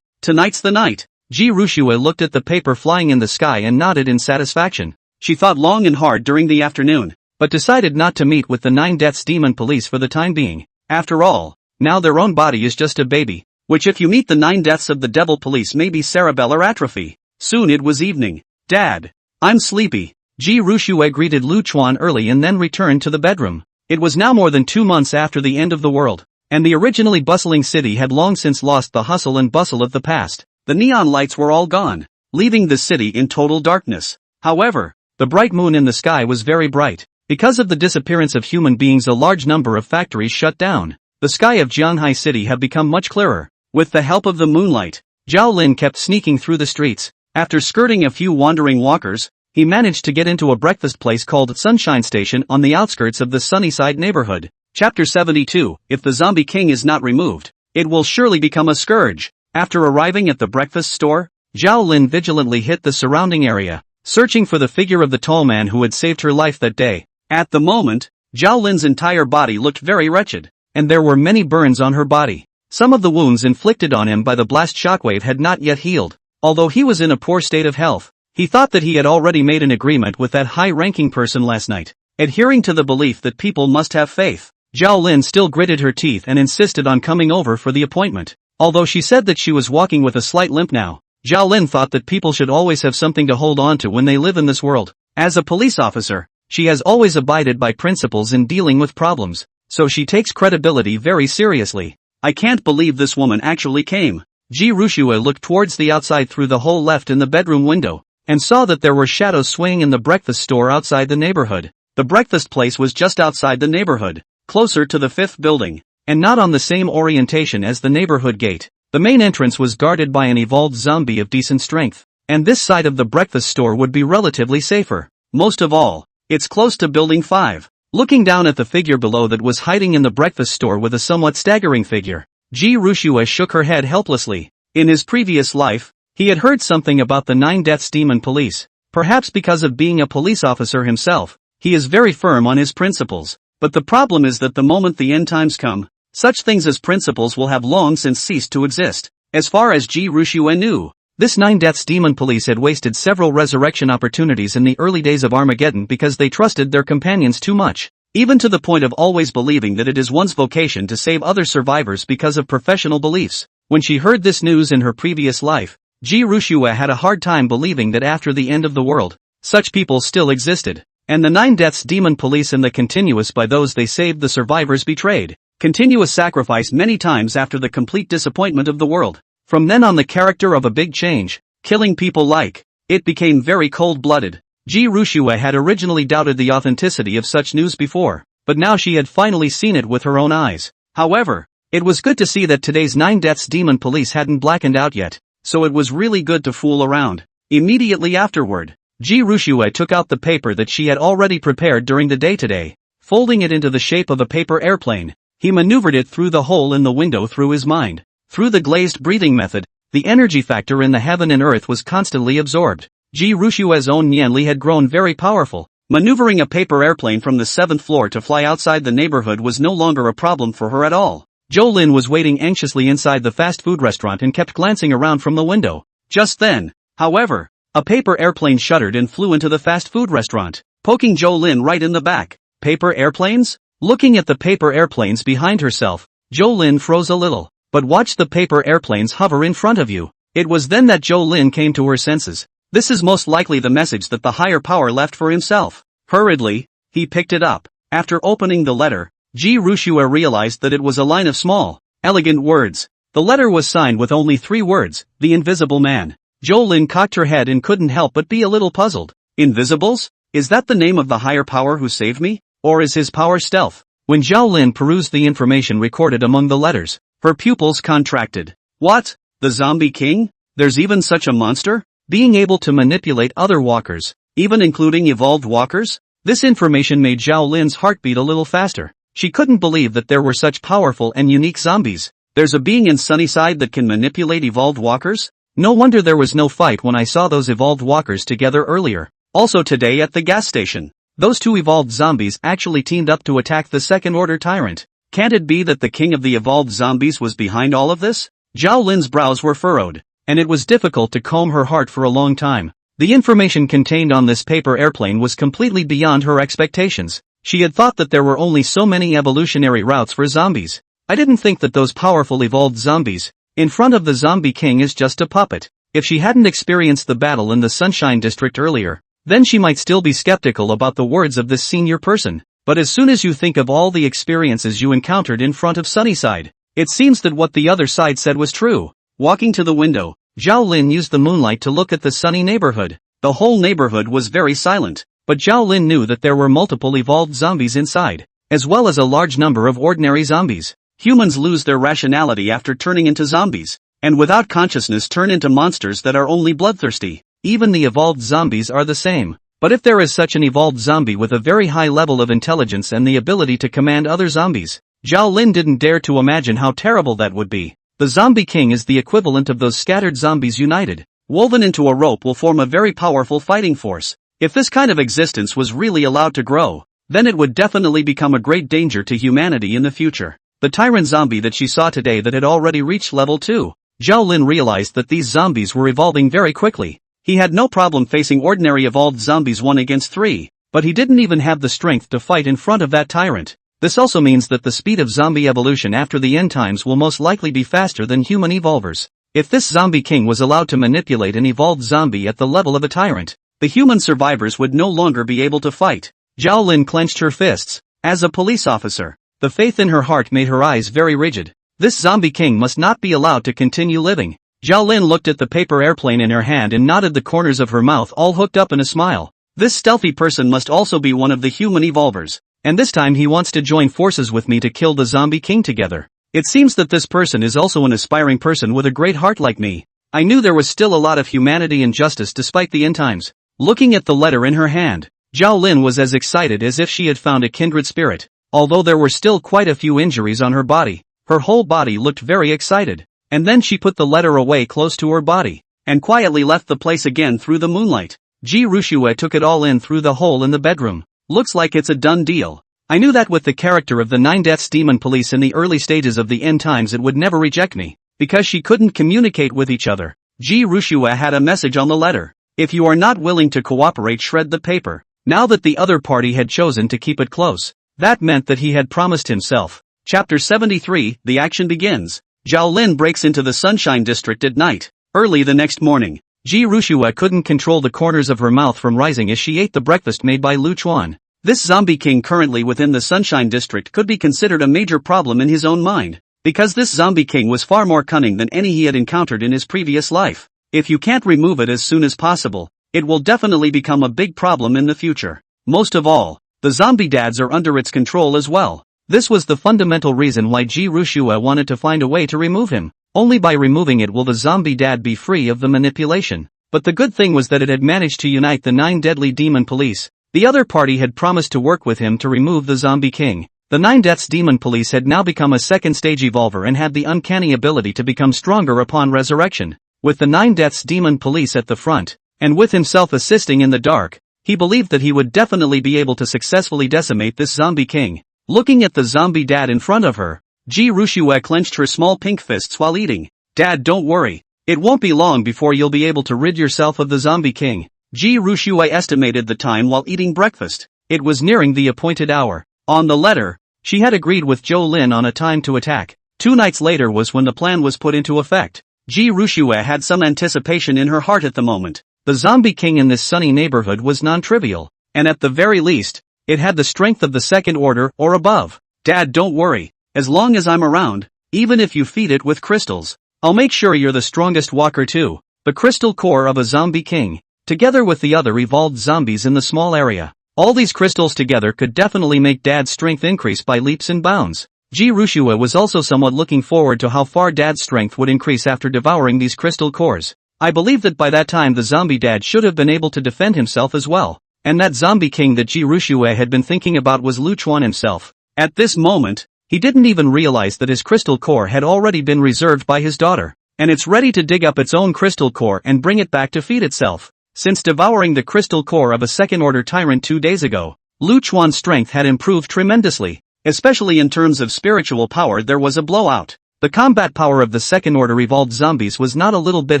tonight's the night. Ji Rushua looked at the paper flying in the sky and nodded in satisfaction. She thought long and hard during the afternoon, but decided not to meet with the 9 Deaths Demon Police for the time being. After all, now their own body is just a baby, which if you meet the 9 deaths of the Devil Police may be cerebellar atrophy. Soon it was evening. Dad, I'm sleepy. Ji Rushua greeted Lu Chuan early and then returned to the bedroom. It was now more than 2 months after the end of the world, and the originally bustling city had long since lost the hustle and bustle of the past. The neon lights were all gone, leaving the city in total darkness. However, the bright moon in the sky was very bright. Because of the disappearance of human beings, a large number of factories shut down. The sky of Jianghai City had become much clearer. With the help of the moonlight, Zhao Lin kept sneaking through the streets. After skirting a few wandering walkers, he managed to get into a breakfast place called Sunshine Station on the outskirts of the Sunnyside neighborhood. Chapter 72. If the Zombie King is not removed, it will surely become a scourge. After arriving at the breakfast store, Zhao Lin vigilantly hit the surrounding area, searching for the figure of the tall man who had saved her life that day. At the moment, Zhao Lin's entire body looked very wretched, and there were many burns on her body. Some of the wounds inflicted on him by the blast shockwave had not yet healed. Although he was in a poor state of health, he thought that he had already made an agreement with that high-ranking person last night. Adhering to the belief that people must have faith, Zhao Lin still gritted her teeth and insisted on coming over for the appointment. Although she said that she was walking with a slight limp now, Zhao Lin thought that people should always have something to hold on to when they live in this world. As a police officer, she has always abided by principles in dealing with problems, so she takes credibility very seriously. I can't believe this woman actually came. Ji Rushua looked towards the outside through the hole left in the bedroom window, and saw that there were shadows swaying in the breakfast store outside the neighborhood. The breakfast place was just outside the neighborhood, closer to the 5th building, and not on the same orientation as the neighborhood gate. The main entrance was guarded by an evolved zombie of decent strength, and this side of the breakfast store would be relatively safer. Most of all, it's close to Building 5. Looking down at the figure below that was hiding in the breakfast store with a somewhat staggering figure, Ji Rushua shook her head helplessly. In his previous life, he had heard something about the 9 Deaths Demon Police. Perhaps because of being a police officer himself, he is very firm on his principles. But the problem is that the moment the end times come, such things as principles will have long since ceased to exist. As far as Ji Rushua knew, this 9 Deaths Demon Police had wasted several resurrection opportunities in the early days of Armageddon because they trusted their companions too much, even to the point of always believing that it is one's vocation to save other survivors because of professional beliefs. When she heard this news in her previous life, Ji Rushua had a hard time believing that after the end of the world, such people still existed, and the 9 Deaths Demon Police and the continuous by those they saved the survivors betrayed. Continuous sacrifice many times after the complete disappointment of the world. From then on the character of a big change, killing people like it became very cold-blooded. Ji Rushua had originally doubted the authenticity of such news before, but now she had finally seen it with her own eyes. However, it was good to see that today's 9 Deaths Demon Police hadn't blackened out yet, so it was really good to fool around. Immediately afterward, Ji Rushua took out the paper that she had already prepared during the day today. Folding it into the shape of a paper airplane, he maneuvered it through the hole in the window through his mind. Through the glazed breathing method, the energy factor in the heaven and earth was constantly absorbed. Ji Rushua's own Nianli had grown very powerful. Maneuvering a paper airplane from the 7th floor to fly outside the neighborhood was no longer a problem for her at all. Zhou Lin was waiting anxiously inside the fast food restaurant and kept glancing around from the window. Just then, however, a paper airplane shuddered and flew into the fast food restaurant, poking Zhou Lin right in the back. Paper airplanes? Looking at the paper airplanes behind herself, Zhou Lin froze a little. But watch the paper airplanes hover in front of you. It was then that Zhou Lin came to her senses. This is most likely the message that the higher power left for himself. Hurriedly, he picked it up. After opening the letter, Ji Rushua realized that it was a line of small, elegant words. The letter was signed with only 3 words, the Invisible Man. Zhou Lin cocked her head and couldn't help but be a little puzzled. Invisibles? Is that the name of the higher power who saved me? Or is his power stealth? When Zhao Lin perused the information recorded among the letters, her pupils contracted. What? The Zombie King? There's even such a monster? Being able to manipulate other walkers, even including evolved walkers? This information made Zhao Lin's heart beat a little faster. She couldn't believe that there were such powerful and unique zombies. There's a being in Sunnyside that can manipulate evolved walkers? No wonder there was no fight when I saw those evolved walkers together earlier. Also today at the gas station, those two evolved zombies actually teamed up to attack the second-order tyrant. Can't it be that the king of the evolved zombies was behind all of this? Zhao Lin's brows were furrowed, and it was difficult to calm her heart for a long time. The information contained on this paper airplane was completely beyond her expectations. She had thought that there were only so many evolutionary routes for zombies. I didn't think that those powerful evolved zombies in front of the zombie king is just a puppet. If she hadn't experienced the battle in the Sunshine District earlier, then she might still be skeptical about the words of this senior person. But as soon as you think of all the experiences you encountered in front of Sunnyside, it seems that what the other side said was true. Walking to the window, Zhao Lin used the moonlight to look at the sunny neighborhood. The whole neighborhood was very silent, but Zhao Lin knew that there were multiple evolved zombies inside, as well as a large number of ordinary zombies. Humans lose their rationality after turning into zombies, and without consciousness turn into monsters that are only bloodthirsty. Even the evolved zombies are the same. But if there is such an evolved zombie with a very high level of intelligence and the ability to command other zombies, Zhao Lin didn't dare to imagine how terrible that would be. The zombie king is the equivalent of those scattered zombies united. Woven into a rope will form a very powerful fighting force. If this kind of existence was really allowed to grow, then it would definitely become a great danger to humanity in the future. The tyrant zombie that she saw today that had already reached level 2. Zhao Lin realized that these zombies were evolving very quickly. He had no problem facing ordinary evolved zombies 1 against 3, but he didn't even have the strength to fight in front of that tyrant. This also means that the speed of zombie evolution after the end times will most likely be faster than human evolvers. If this zombie king was allowed to manipulate an evolved zombie at the level of a tyrant, the human survivors would no longer be able to fight. Zhao Lin clenched her fists. As a police officer, the faith in her heart made her eyes very rigid. This zombie king must not be allowed to continue living. Zhao Lin looked at the paper airplane in her hand and nodded, the corners of her mouth all hooked up in a smile. This stealthy person must also be one of the human evolvers, and this time he wants to join forces with me to kill the zombie king together. It seems that this person is also an aspiring person with a great heart like me. I knew there was still a lot of humanity and justice despite the end times. Looking at the letter in her hand, Zhao Lin was as excited as if she had found a kindred spirit. Although there were still quite a few injuries on her body, her whole body looked very excited. And then she put the letter away close to her body, and quietly left the place again through the moonlight. Ji Rushue took it all in through the hole in the bedroom. Looks like it's a done deal. I knew that with the character of the 9 Deaths Demon Police in the early stages of the end times it would never reject me, because she couldn't communicate with each other. Ji Rushue had a message on the letter. If you are not willing to cooperate, shred the paper. Now that the other party had chosen to keep it close, that meant that he had promised himself. Chapter 73, the action begins. Zhao Lin breaks into the Sunshine District at night. Early the next morning, Ji Rushue couldn't control the corners of her mouth from rising as she ate the breakfast made by Lu Chuan. This zombie king currently within the Sunshine District could be considered a major problem in his own mind, because this zombie king was far more cunning than any he had encountered in his previous life. If you can't remove it as soon as possible, it will definitely become a big problem in the future. Most of all, the zombie dads are under its control as well. This was the fundamental reason why Ji Rushue wanted to find a way to remove him. Only by removing it will the zombie dad be free of the manipulation. But the good thing was that it had managed to unite the 9 deadly demon police. The other party had promised to work with him to remove the zombie king. The 9 Deaths Demon Police had now become a second stage evolver and had the uncanny ability to become stronger upon resurrection. With the 9 Deaths Demon Police at the front, and with himself assisting in the dark, he believed that he would definitely be able to successfully decimate this zombie king. Looking at the zombie dad in front of her, Ji Rushue clenched her small pink fists while eating. Dad, don't worry. It won't be long before you'll be able to rid yourself of the zombie king. Ji Rushue estimated the time while eating breakfast. It was nearing the appointed hour. On the letter, she had agreed with Zhou Lin on a time to attack. 2 nights later was when the plan was put into effect. Ji Rushue had some anticipation in her heart at the moment. The zombie king in this sunny neighborhood was non-trivial, and at the very least, it had the strength of the second order or above. Dad, don't worry. As long as I'm around, even if you feed it with crystals, I'll make sure you're the strongest walker too. The crystal core of a zombie king, together with the other evolved zombies in the small area. All these crystals together could definitely make Dad's strength increase by leaps and bounds. Ji Rushue was also somewhat looking forward to how far Dad's strength would increase after devouring these crystal cores. I believe that by that time the zombie dad should have been able to defend himself as well. And that zombie king that Ji Rushue had been thinking about was Lu Chuan himself. At this moment, he didn't even realize that his crystal core had already been reserved by his daughter, and it's ready to dig up its own crystal core and bring it back to feed itself. Since devouring the crystal core of a second-order tyrant 2 days ago, Lu Chuan's strength had improved tremendously. Especially in terms of spiritual power, there was a blowout. The combat power of the second-order evolved zombies was not a little bit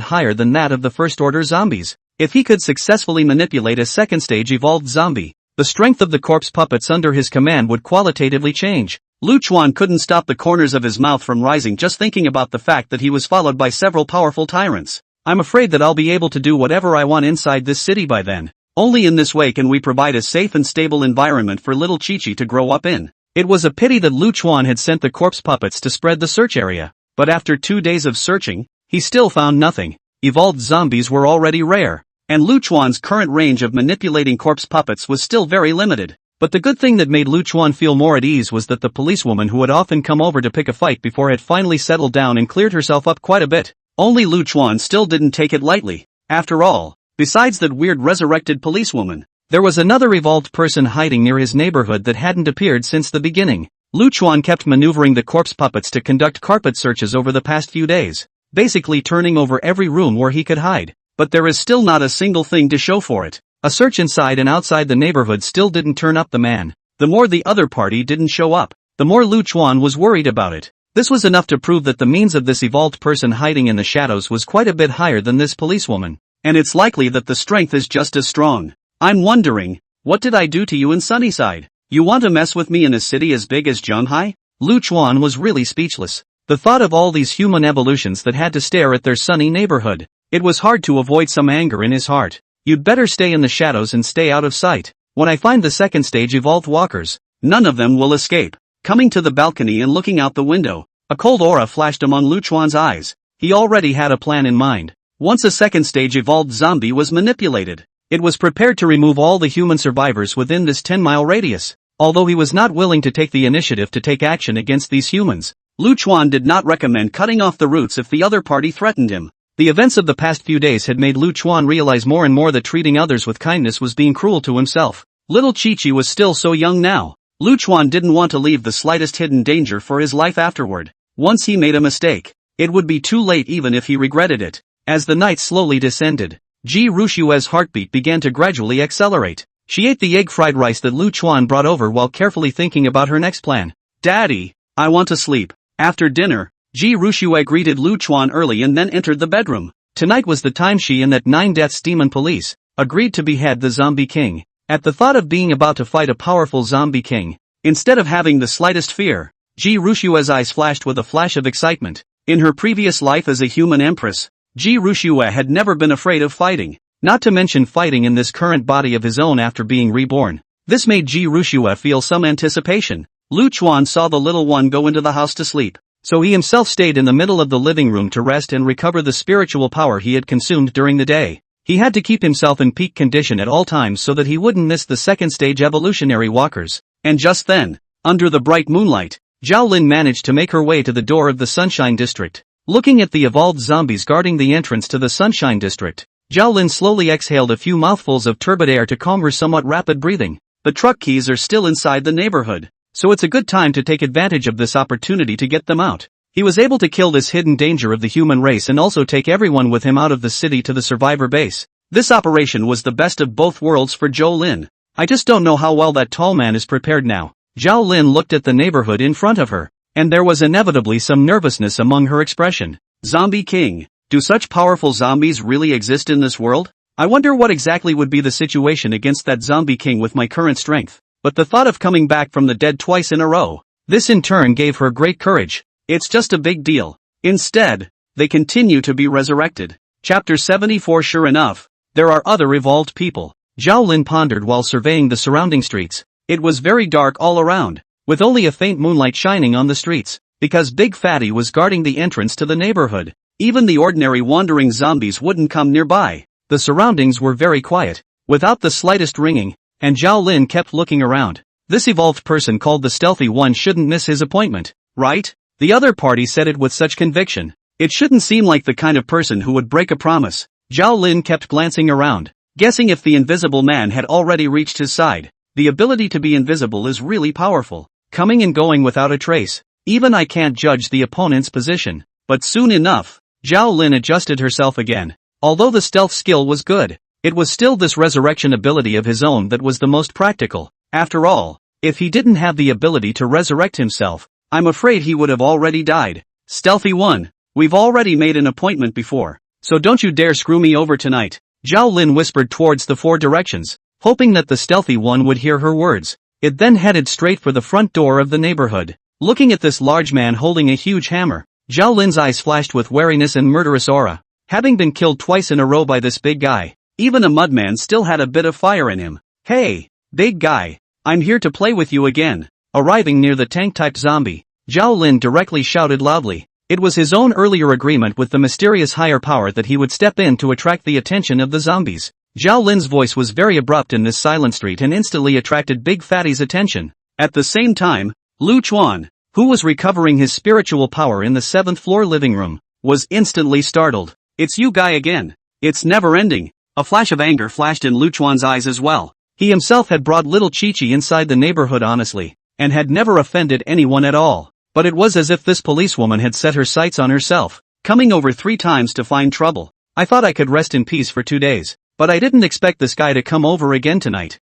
higher than that of the first-order zombies. If he could successfully manipulate a second-stage evolved zombie, the strength of the corpse puppets under his command would qualitatively change. Lu Chuan couldn't stop the corners of his mouth from rising just thinking about the fact that he was followed by several powerful tyrants. I'm afraid that I'll be able to do whatever I want inside this city by then. Only in this way can we provide a safe and stable environment for little Chi-Chi to grow up in. It was a pity that Lu Chuan had sent the corpse puppets to spread the search area, but after 2 days of searching, he still found nothing. Evolved zombies were already rare, and Lu Chuan's current range of manipulating corpse puppets was still very limited. But the good thing that made Lu Chuan feel more at ease was that the policewoman who had often come over to pick a fight before had finally settled down and cleared herself up quite a bit. Only Lu Chuan still didn't take it lightly. After all, besides that weird resurrected policewoman, there was another evolved person hiding near his neighborhood that hadn't appeared since the beginning. Lu Chuan kept maneuvering the corpse puppets to conduct carpet searches over the past few days, basically turning over every room where he could hide. But there is still not a single thing to show for it. A search inside and outside the neighborhood still didn't turn up the man. The more the other party didn't show up, the more Lu Chuan was worried about it. This was enough to prove that the means of this evolved person hiding in the shadows was quite a bit higher than this policewoman. And it's likely that the strength is just as strong. I'm wondering, what did I do to you in Sunnyside? You want to mess with me in a city as big as Zhanghai? Lu Chuan was really speechless. The thought of all these human evolutions that had to stare at their sunny neighborhood. It was hard to avoid some anger in his heart. You'd better stay in the shadows and stay out of sight. When I find the second stage evolved walkers, none of them will escape. Coming to the balcony and looking out the window, a cold aura flashed among Lu Chuan's eyes. He already had a plan in mind. Once a second stage evolved zombie was manipulated, it was prepared to remove all the human survivors within this 10-mile radius. Although he was not willing to take the initiative to take action against these humans, Lu Chuan did not recommend cutting off the roots if the other party threatened him. The events of the past few days had made Lu Chuan realize more and more that treating others with kindness was being cruel to himself. Little Chi-Chi was still so young now. Lu Chuan didn't want to leave the slightest hidden danger for his life afterward. Once he made a mistake, it would be too late even if he regretted it. As the night slowly descended, Ji Rushue's heartbeat began to gradually accelerate. She ate the egg fried rice that Lu Chuan brought over while carefully thinking about her next plan. Daddy, I want to sleep. After dinner, Ji Rushue greeted Lu Chuan early and then entered the bedroom. Tonight was the time she and that 9 Deaths demon police agreed to behead the zombie king. At the thought of being about to fight a powerful zombie king, instead of having the slightest fear, Ji Rushue's eyes flashed with a flash of excitement. In her previous life as a human empress, Ji Rushue had never been afraid of fighting, not to mention fighting in this current body of his own after being reborn. This made Ji Rushue feel some anticipation. Lu Chuan saw the little one go into the house to sleep, so he himself stayed in the middle of the living room to rest and recover the spiritual power he had consumed during the day. He had to keep himself in peak condition at all times so that he wouldn't miss the second stage evolutionary walkers. And just then, under the bright moonlight, Zhao Lin managed to make her way to the door of the Sunshine District. Looking at the evolved zombies guarding the entrance to the Sunshine District, Zhao Lin slowly exhaled a few mouthfuls of turbid air to calm her somewhat rapid breathing. The truck keys are still inside the neighborhood, so it's a good time to take advantage of this opportunity to get them out. He was able to kill this hidden danger of the human race and also take everyone with him out of the city to the survivor base. This operation was the best of both worlds for Zhao Lin. I just don't know how well that tall man is prepared now. Zhao Lin looked at the neighborhood in front of her, and there was inevitably some nervousness among her expression. Zombie King. Do such powerful zombies really exist in this world? I wonder what exactly would be the situation against that zombie king with my current strength. But the thought of coming back from the dead twice in a row, this in turn gave her great courage. It's just a big deal. Instead, they continue to be resurrected. Chapter 74. Sure enough, there are other evolved people. Zhao Lin pondered while surveying the surrounding streets. It was very dark all around, with only a faint moonlight shining on the streets, because Big Fatty was guarding the entrance to the neighborhood. Even the ordinary wandering zombies wouldn't come nearby. The surroundings were very quiet, without the slightest ringing, and Zhao Lin kept looking around. This evolved person called the Stealthy One shouldn't miss his appointment, right? The other party said it with such conviction. It shouldn't seem like the kind of person who would break a promise. Zhao Lin kept glancing around, guessing if the invisible man had already reached his side. The ability to be invisible is really powerful, coming and going without a trace. Even I can't judge the opponent's position. But soon enough, Zhao Lin adjusted herself again. Although the stealth skill was good, It was still this resurrection ability of his own that was the most practical. After all, if he didn't have the ability to resurrect himself, I'm afraid he would have already died. Stealthy one, we've already made an appointment before, so don't you dare screw me over tonight. Zhao Lin whispered towards the 4 directions, hoping that the stealthy one would hear her words. It then headed straight for the front door of the neighborhood. Looking at this large man holding a huge hammer, Zhao Lin's eyes flashed with wariness and murderous aura. Having been killed twice in a row by this big guy, even a mudman still had a bit of fire in him. Hey, big guy, I'm here to play with you again. Arriving near the tank-type zombie, Zhao Lin directly shouted loudly. It was his own earlier agreement with the mysterious higher power that he would step in to attract the attention of the zombies. Zhao Lin's voice was very abrupt in this silent street and instantly attracted Big Fatty's attention. At the same time, Lu Chuan, who was recovering his spiritual power in the 7th floor living room, was instantly startled. It's you guy again. It's never ending. A flash of anger flashed in Lu Chuan's eyes as well. He himself had brought little Chi-Chi inside the neighborhood honestly, and had never offended anyone at all. But it was as if this policewoman had set her sights on herself, coming over 3 times to find trouble. I thought I could rest in peace for 2 days, but I didn't expect this guy to come over again tonight.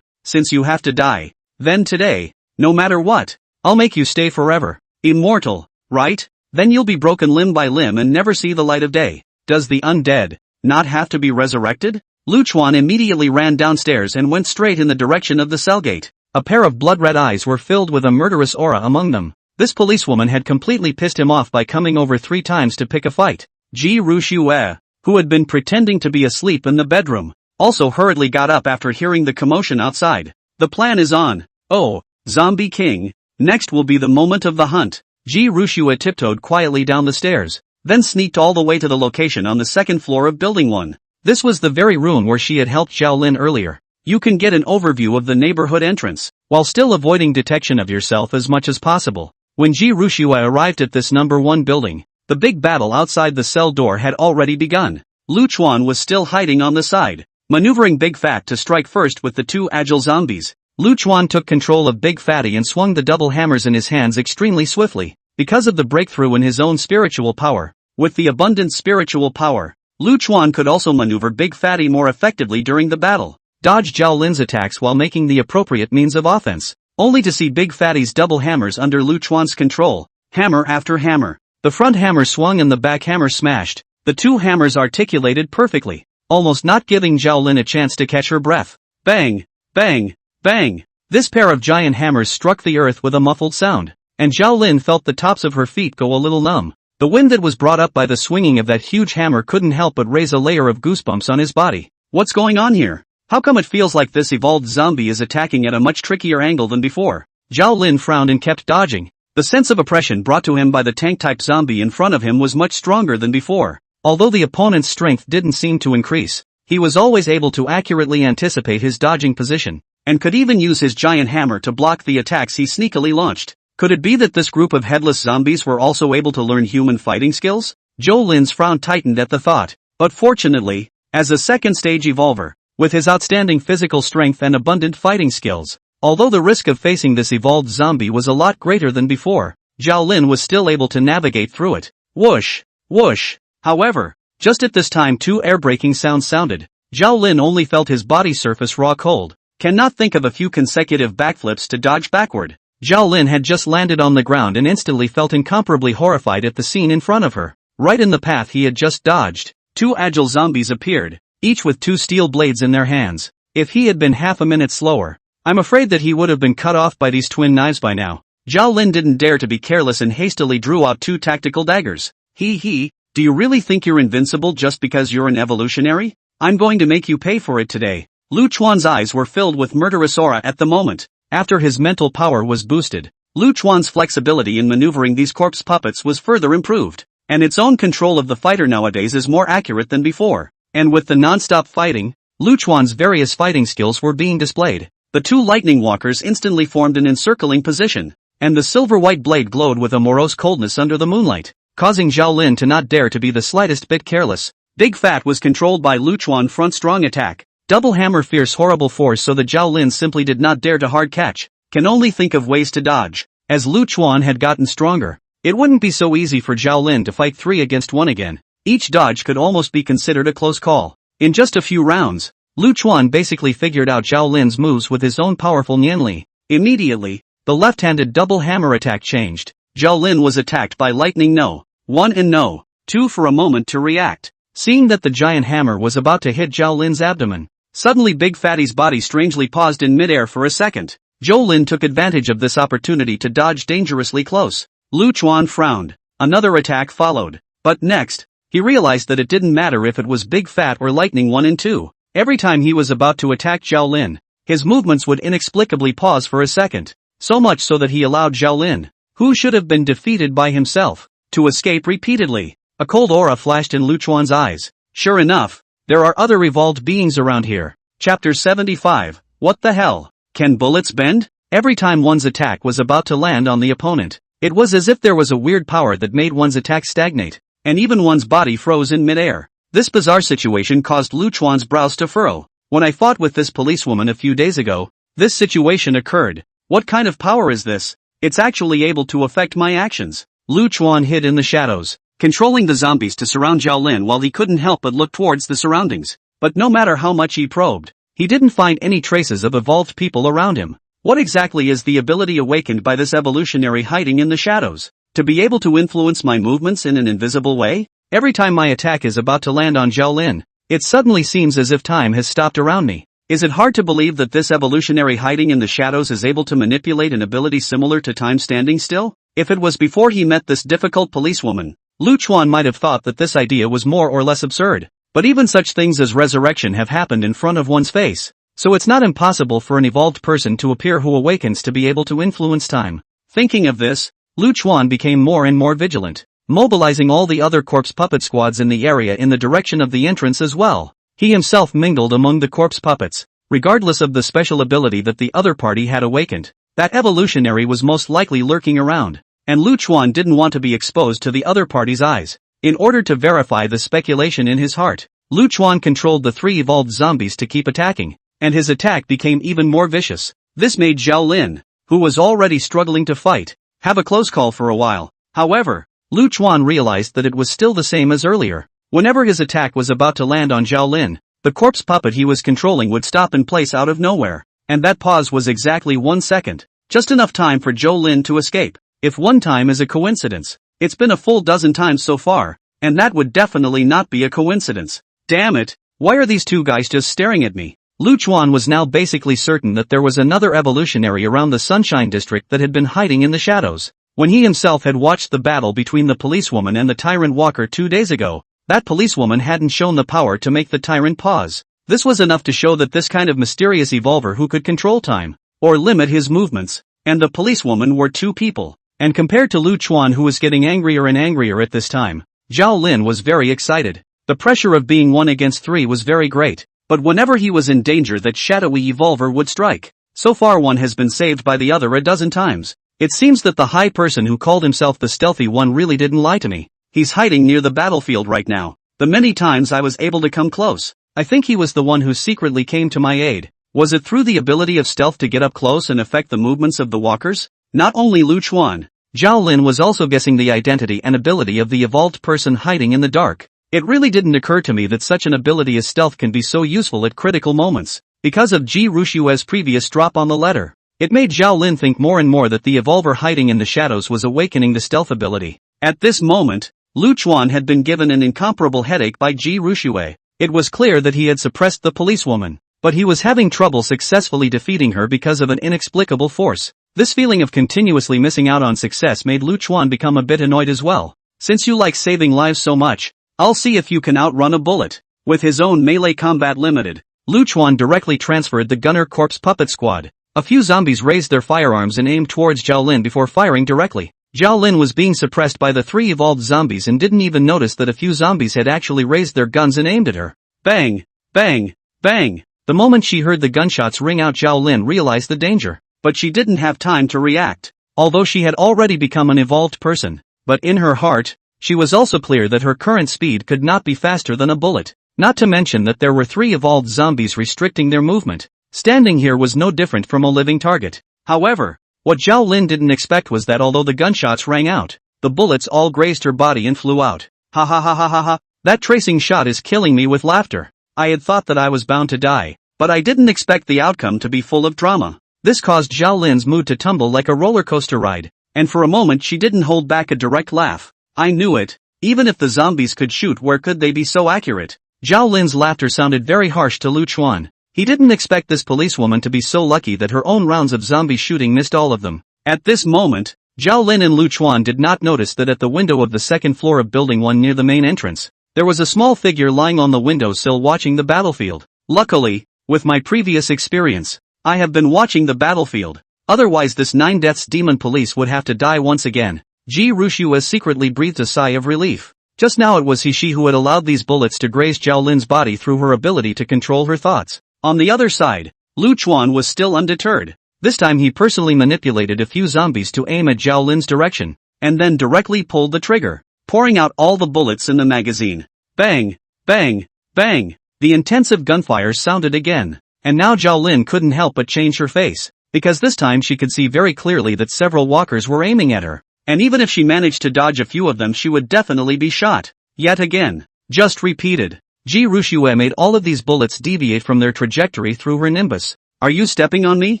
Since you have to die, then today, no matter what, I'll make you stay forever. Immortal, right? Then you'll be broken limb by limb and never see the light of day. Does the undead not have to be resurrected? Lu Chuan immediately ran downstairs and went straight in the direction of the cell gate. A pair of blood-red eyes were filled with a murderous aura among them. This policewoman had completely pissed him off by coming over 3 times to pick a fight. Ji Ruxue, who had been pretending to be asleep in the bedroom, also hurriedly got up after hearing the commotion outside. The plan is on. Oh, Zombie King, next will be the moment of the hunt. Ji Ruxue tiptoed quietly down the stairs, then sneaked all the way to the location on the 2nd floor of Building 1. This was the very room where she had helped Zhao Lin earlier. You can get an overview of the neighborhood entrance, while still avoiding detection of yourself as much as possible. When Ji Ruxue arrived at this number 1 building, the big battle outside the cell door had already begun. Lu Chuan was still hiding on the side, maneuvering Big Fat to strike first with the 2 agile zombies. Lu Chuan took control of Big Fatty and swung the double hammers in his hands extremely swiftly, because of the breakthrough in his own spiritual power. With the abundant spiritual power, Lu Chuan could also maneuver Big Fatty more effectively during the battle, dodge Zhao Lin's attacks while making the appropriate means of offense, only to see Big Fatty's double hammers under Lu Chuan's control, hammer after hammer. The front hammer swung and the back hammer smashed, the 2 hammers articulated perfectly, almost not giving Zhao Lin a chance to catch her breath. Bang! Bang! Bang! This pair of giant hammers struck the earth with a muffled sound, and Zhao Lin felt the tops of her feet go a little numb. The wind that was brought up by the swinging of that huge hammer couldn't help but raise a layer of goosebumps on his body. What's going on here? How come it feels like this evolved zombie is attacking at a much trickier angle than before? Zhao Lin frowned and kept dodging. The sense of oppression brought to him by the tank-type zombie in front of him was much stronger than before. Although the opponent's strength didn't seem to increase, he was always able to accurately anticipate his dodging position, and could even use his giant hammer to block the attacks he sneakily launched. Could it be that this group of headless zombies were also able to learn human fighting skills? Zhao Lin's frown tightened at the thought, but fortunately, as a second stage evolver, with his outstanding physical strength and abundant fighting skills, although the risk of facing this evolved zombie was a lot greater than before, Zhao Lin was still able to navigate through it. Whoosh! Whoosh! However, just at this time 2 air-braking sounds sounded. Zhao Lin only felt his body surface raw cold, cannot think of a few consecutive backflips to dodge backward. Zhao Lin had just landed on the ground and instantly felt incomparably horrified at the scene in front of her. Right in the path he had just dodged, 2 agile zombies appeared, each with 2 steel blades in their hands. If he had been half a minute slower, I'm afraid that he would have been cut off by these twin knives by now. Zhao Lin didn't dare to be careless and hastily drew out 2 tactical daggers. Do you really think you're invincible just because you're an evolutionary? I'm going to make you pay for it today. Lu Chuan's eyes were filled with murderous aura at the moment. After his mental power was boosted, Lu Chuan's flexibility in maneuvering these corpse puppets was further improved, and its own control of the fighter nowadays is more accurate than before. And with the non-stop fighting, Lu Chuan's various fighting skills were being displayed. The 2 lightning walkers instantly formed an encircling position, and the silver-white blade glowed with a morose coldness under the moonlight, causing Zhao Lin to not dare to be the slightest bit careless. Big Fat was controlled by Lu Chuan front strong attack, double hammer fierce horrible force, so that Zhao Lin simply did not dare to hard catch, can only think of ways to dodge. As Lu Chuan had gotten stronger, it wouldn't be so easy for Zhao Lin to fight 3 against 1 again. Each dodge could almost be considered a close call. In just a few rounds, Lu Chuan basically figured out Zhao Lin's moves with his own powerful Nianli. Immediately, the left-handed double hammer attack changed. Zhao Lin was attacked by lightning no. 1 and no. 2 for a moment to react. Seeing that the giant hammer was about to hit Zhao Lin's abdomen, suddenly Big Fatty's body strangely paused in midair for a second. Zhao Lin took advantage of this opportunity to dodge dangerously close. Lu Chuan frowned. Another attack followed. But next, he realized that it didn't matter if it was Big Fat or Lightning 1 and 2. Every time he was about to attack Zhao Lin, his movements would inexplicably pause for a second. So much so that he allowed Zhao Lin, who should have been defeated by himself, to escape repeatedly. A cold aura flashed in Lu Chuan's eyes. Sure enough, there are other evolved beings around here. Chapter 75. What the hell? Can bullets bend? Every time one's attack was about to land on the opponent, it was as if there was a weird power that made one's attack stagnate, and even one's body froze in midair. This bizarre situation caused Lu Chuan's brows to furrow. When I fought with this policewoman a few days ago, this situation occurred. What kind of power is this? It's actually able to affect my actions. Lu Chuan hid in the shadows, controlling the zombies to surround Zhao Lin while he couldn't help but look towards the surroundings. But no matter how much he probed, he didn't find any traces of evolved people around him. What exactly is the ability awakened by this evolutionary hiding in the shadows? To be able to influence my movements in an invisible way? Every time my attack is about to land on Zhao Lin, it suddenly seems as if time has stopped around me. Is it hard to believe that this evolutionary hiding in the shadows is able to manipulate an ability similar to time standing still? If it was before he met this difficult policewoman, Lu Chuan might have thought that this idea was more or less absurd. But even such things as resurrection have happened in front of one's face. So it's not impossible for an evolved person to appear who awakens to be able to influence time. Thinking of this, Lu Chuan became more and more vigilant, mobilizing all the other corpse puppet squads in the area in the direction of the entrance as well. He himself mingled among the corpse puppets, regardless of the special ability that the other party had awakened. That evolutionary was most likely lurking around, and Lu Chuan didn't want to be exposed to the other party's eyes. In order to verify the speculation in his heart, Lu Chuan controlled the 3 evolved zombies to keep attacking, and his attack became even more vicious. This made Zhao Lin, who was already struggling to fight, have a close call for a while. However, Lu Chuan realized that it was still the same as earlier. Whenever his attack was about to land on Zhao Lin, the corpse puppet he was controlling would stop in place out of nowhere, and that pause was exactly 1 second. Just enough time for Zhao Lin to escape. If one time is a coincidence, it's been a full dozen times so far, and that would definitely not be a coincidence. Damn it, why are these two guys just staring at me? Lu Chuan was now basically certain that there was another evolutionary around the Sunshine District that had been hiding in the shadows. When he himself had watched the battle between the policewoman and the tyrant walker 2 days ago, that policewoman hadn't shown the power to make the tyrant pause. This was enough to show that this kind of mysterious evolver who could control time, or limit his movements, and the policewoman were 2 people. And compared to Lu Chuan, who was getting angrier and angrier at this time, Zhao Lin was very excited. The pressure of being 1 against 3 was very great, but whenever he was in danger that shadowy evolver would strike. So far one has been saved by the other a dozen times. It seems that the high person who called himself the stealthy one really didn't lie to me. He's hiding near the battlefield right now. The many times I was able to come close, I think he was the one who secretly came to my aid. Was it through the ability of stealth to get up close and affect the movements of the walkers? Not only Lu Chuan, Zhao Lin was also guessing the identity and ability of the evolved person hiding in the dark. It really didn't occur to me that such an ability as stealth can be so useful at critical moments. Because of Ji Rushue's previous drop on the letter, it made Zhao Lin think more and more that the evolver hiding in the shadows was awakening the stealth ability. At this moment, Lu Chuan had been given an incomparable headache by Ji Rushue. It was clear that he had suppressed the policewoman, but he was having trouble successfully defeating her because of an inexplicable force. This feeling of continuously missing out on success made Lu Chuan become a bit annoyed as well. Since you like saving lives so much, I'll see if you can outrun a bullet. With his own melee combat limited, Lu Chuan directly transferred the gunner corpse puppet squad. A few zombies raised their firearms and aimed towards Zhao Lin before firing directly. Zhao Lin was being suppressed by the 3 evolved zombies and didn't even notice that a few zombies had actually raised their guns and aimed at her. Bang! Bang! Bang! The moment she heard the gunshots ring out, Zhao Lin realized the danger. But she didn't have time to react. Although she had already become an evolved person, but in her heart, she was also clear that her current speed could not be faster than a bullet. Not to mention that there were 3 evolved zombies restricting their movement. Standing here was no different from a living target. However, what Zhao Lin didn't expect was that although the gunshots rang out, the bullets all grazed her body and flew out. Ha ha ha ha ha ha, that tracing shot is killing me with laughter. I had thought that I was bound to die, but I didn't expect the outcome to be full of drama. This caused Zhao Lin's mood to tumble like a roller coaster ride, and for a moment she didn't hold back a direct laugh. I knew it. Even if the zombies could shoot, where could they be so accurate? Zhao Lin's laughter sounded very harsh to Lu Chuan. He didn't expect this policewoman to be so lucky that her own rounds of zombie shooting missed all of them. At this moment, Zhao Lin and Lu Chuan did not notice that at the window of the second floor of Building 1 near the main entrance, there was a small figure lying on the windowsill watching the battlefield. Luckily, with my previous experience, I have been watching the battlefield. Otherwise this 9 deaths demon police would have to die once again. Ji Ruxue secretly breathed a sigh of relief. Just now it was she who had allowed these bullets to graze Zhao Lin's body through her ability to control her thoughts. On the other side, Lu Chuan was still undeterred. This time he personally manipulated a few zombies to aim at Zhao Lin's direction, and then directly pulled the trigger, pouring out all the bullets in the magazine. Bang! Bang! Bang! The intensive gunfire sounded again, and now Zhao Lin couldn't help but change her face, because this time she could see very clearly that several walkers were aiming at her, and even if she managed to dodge a few of them she would definitely be shot. Yet again. Just repeated. Ji Ruxue made all of these bullets deviate from their trajectory through her nimbus. Are you stepping on me?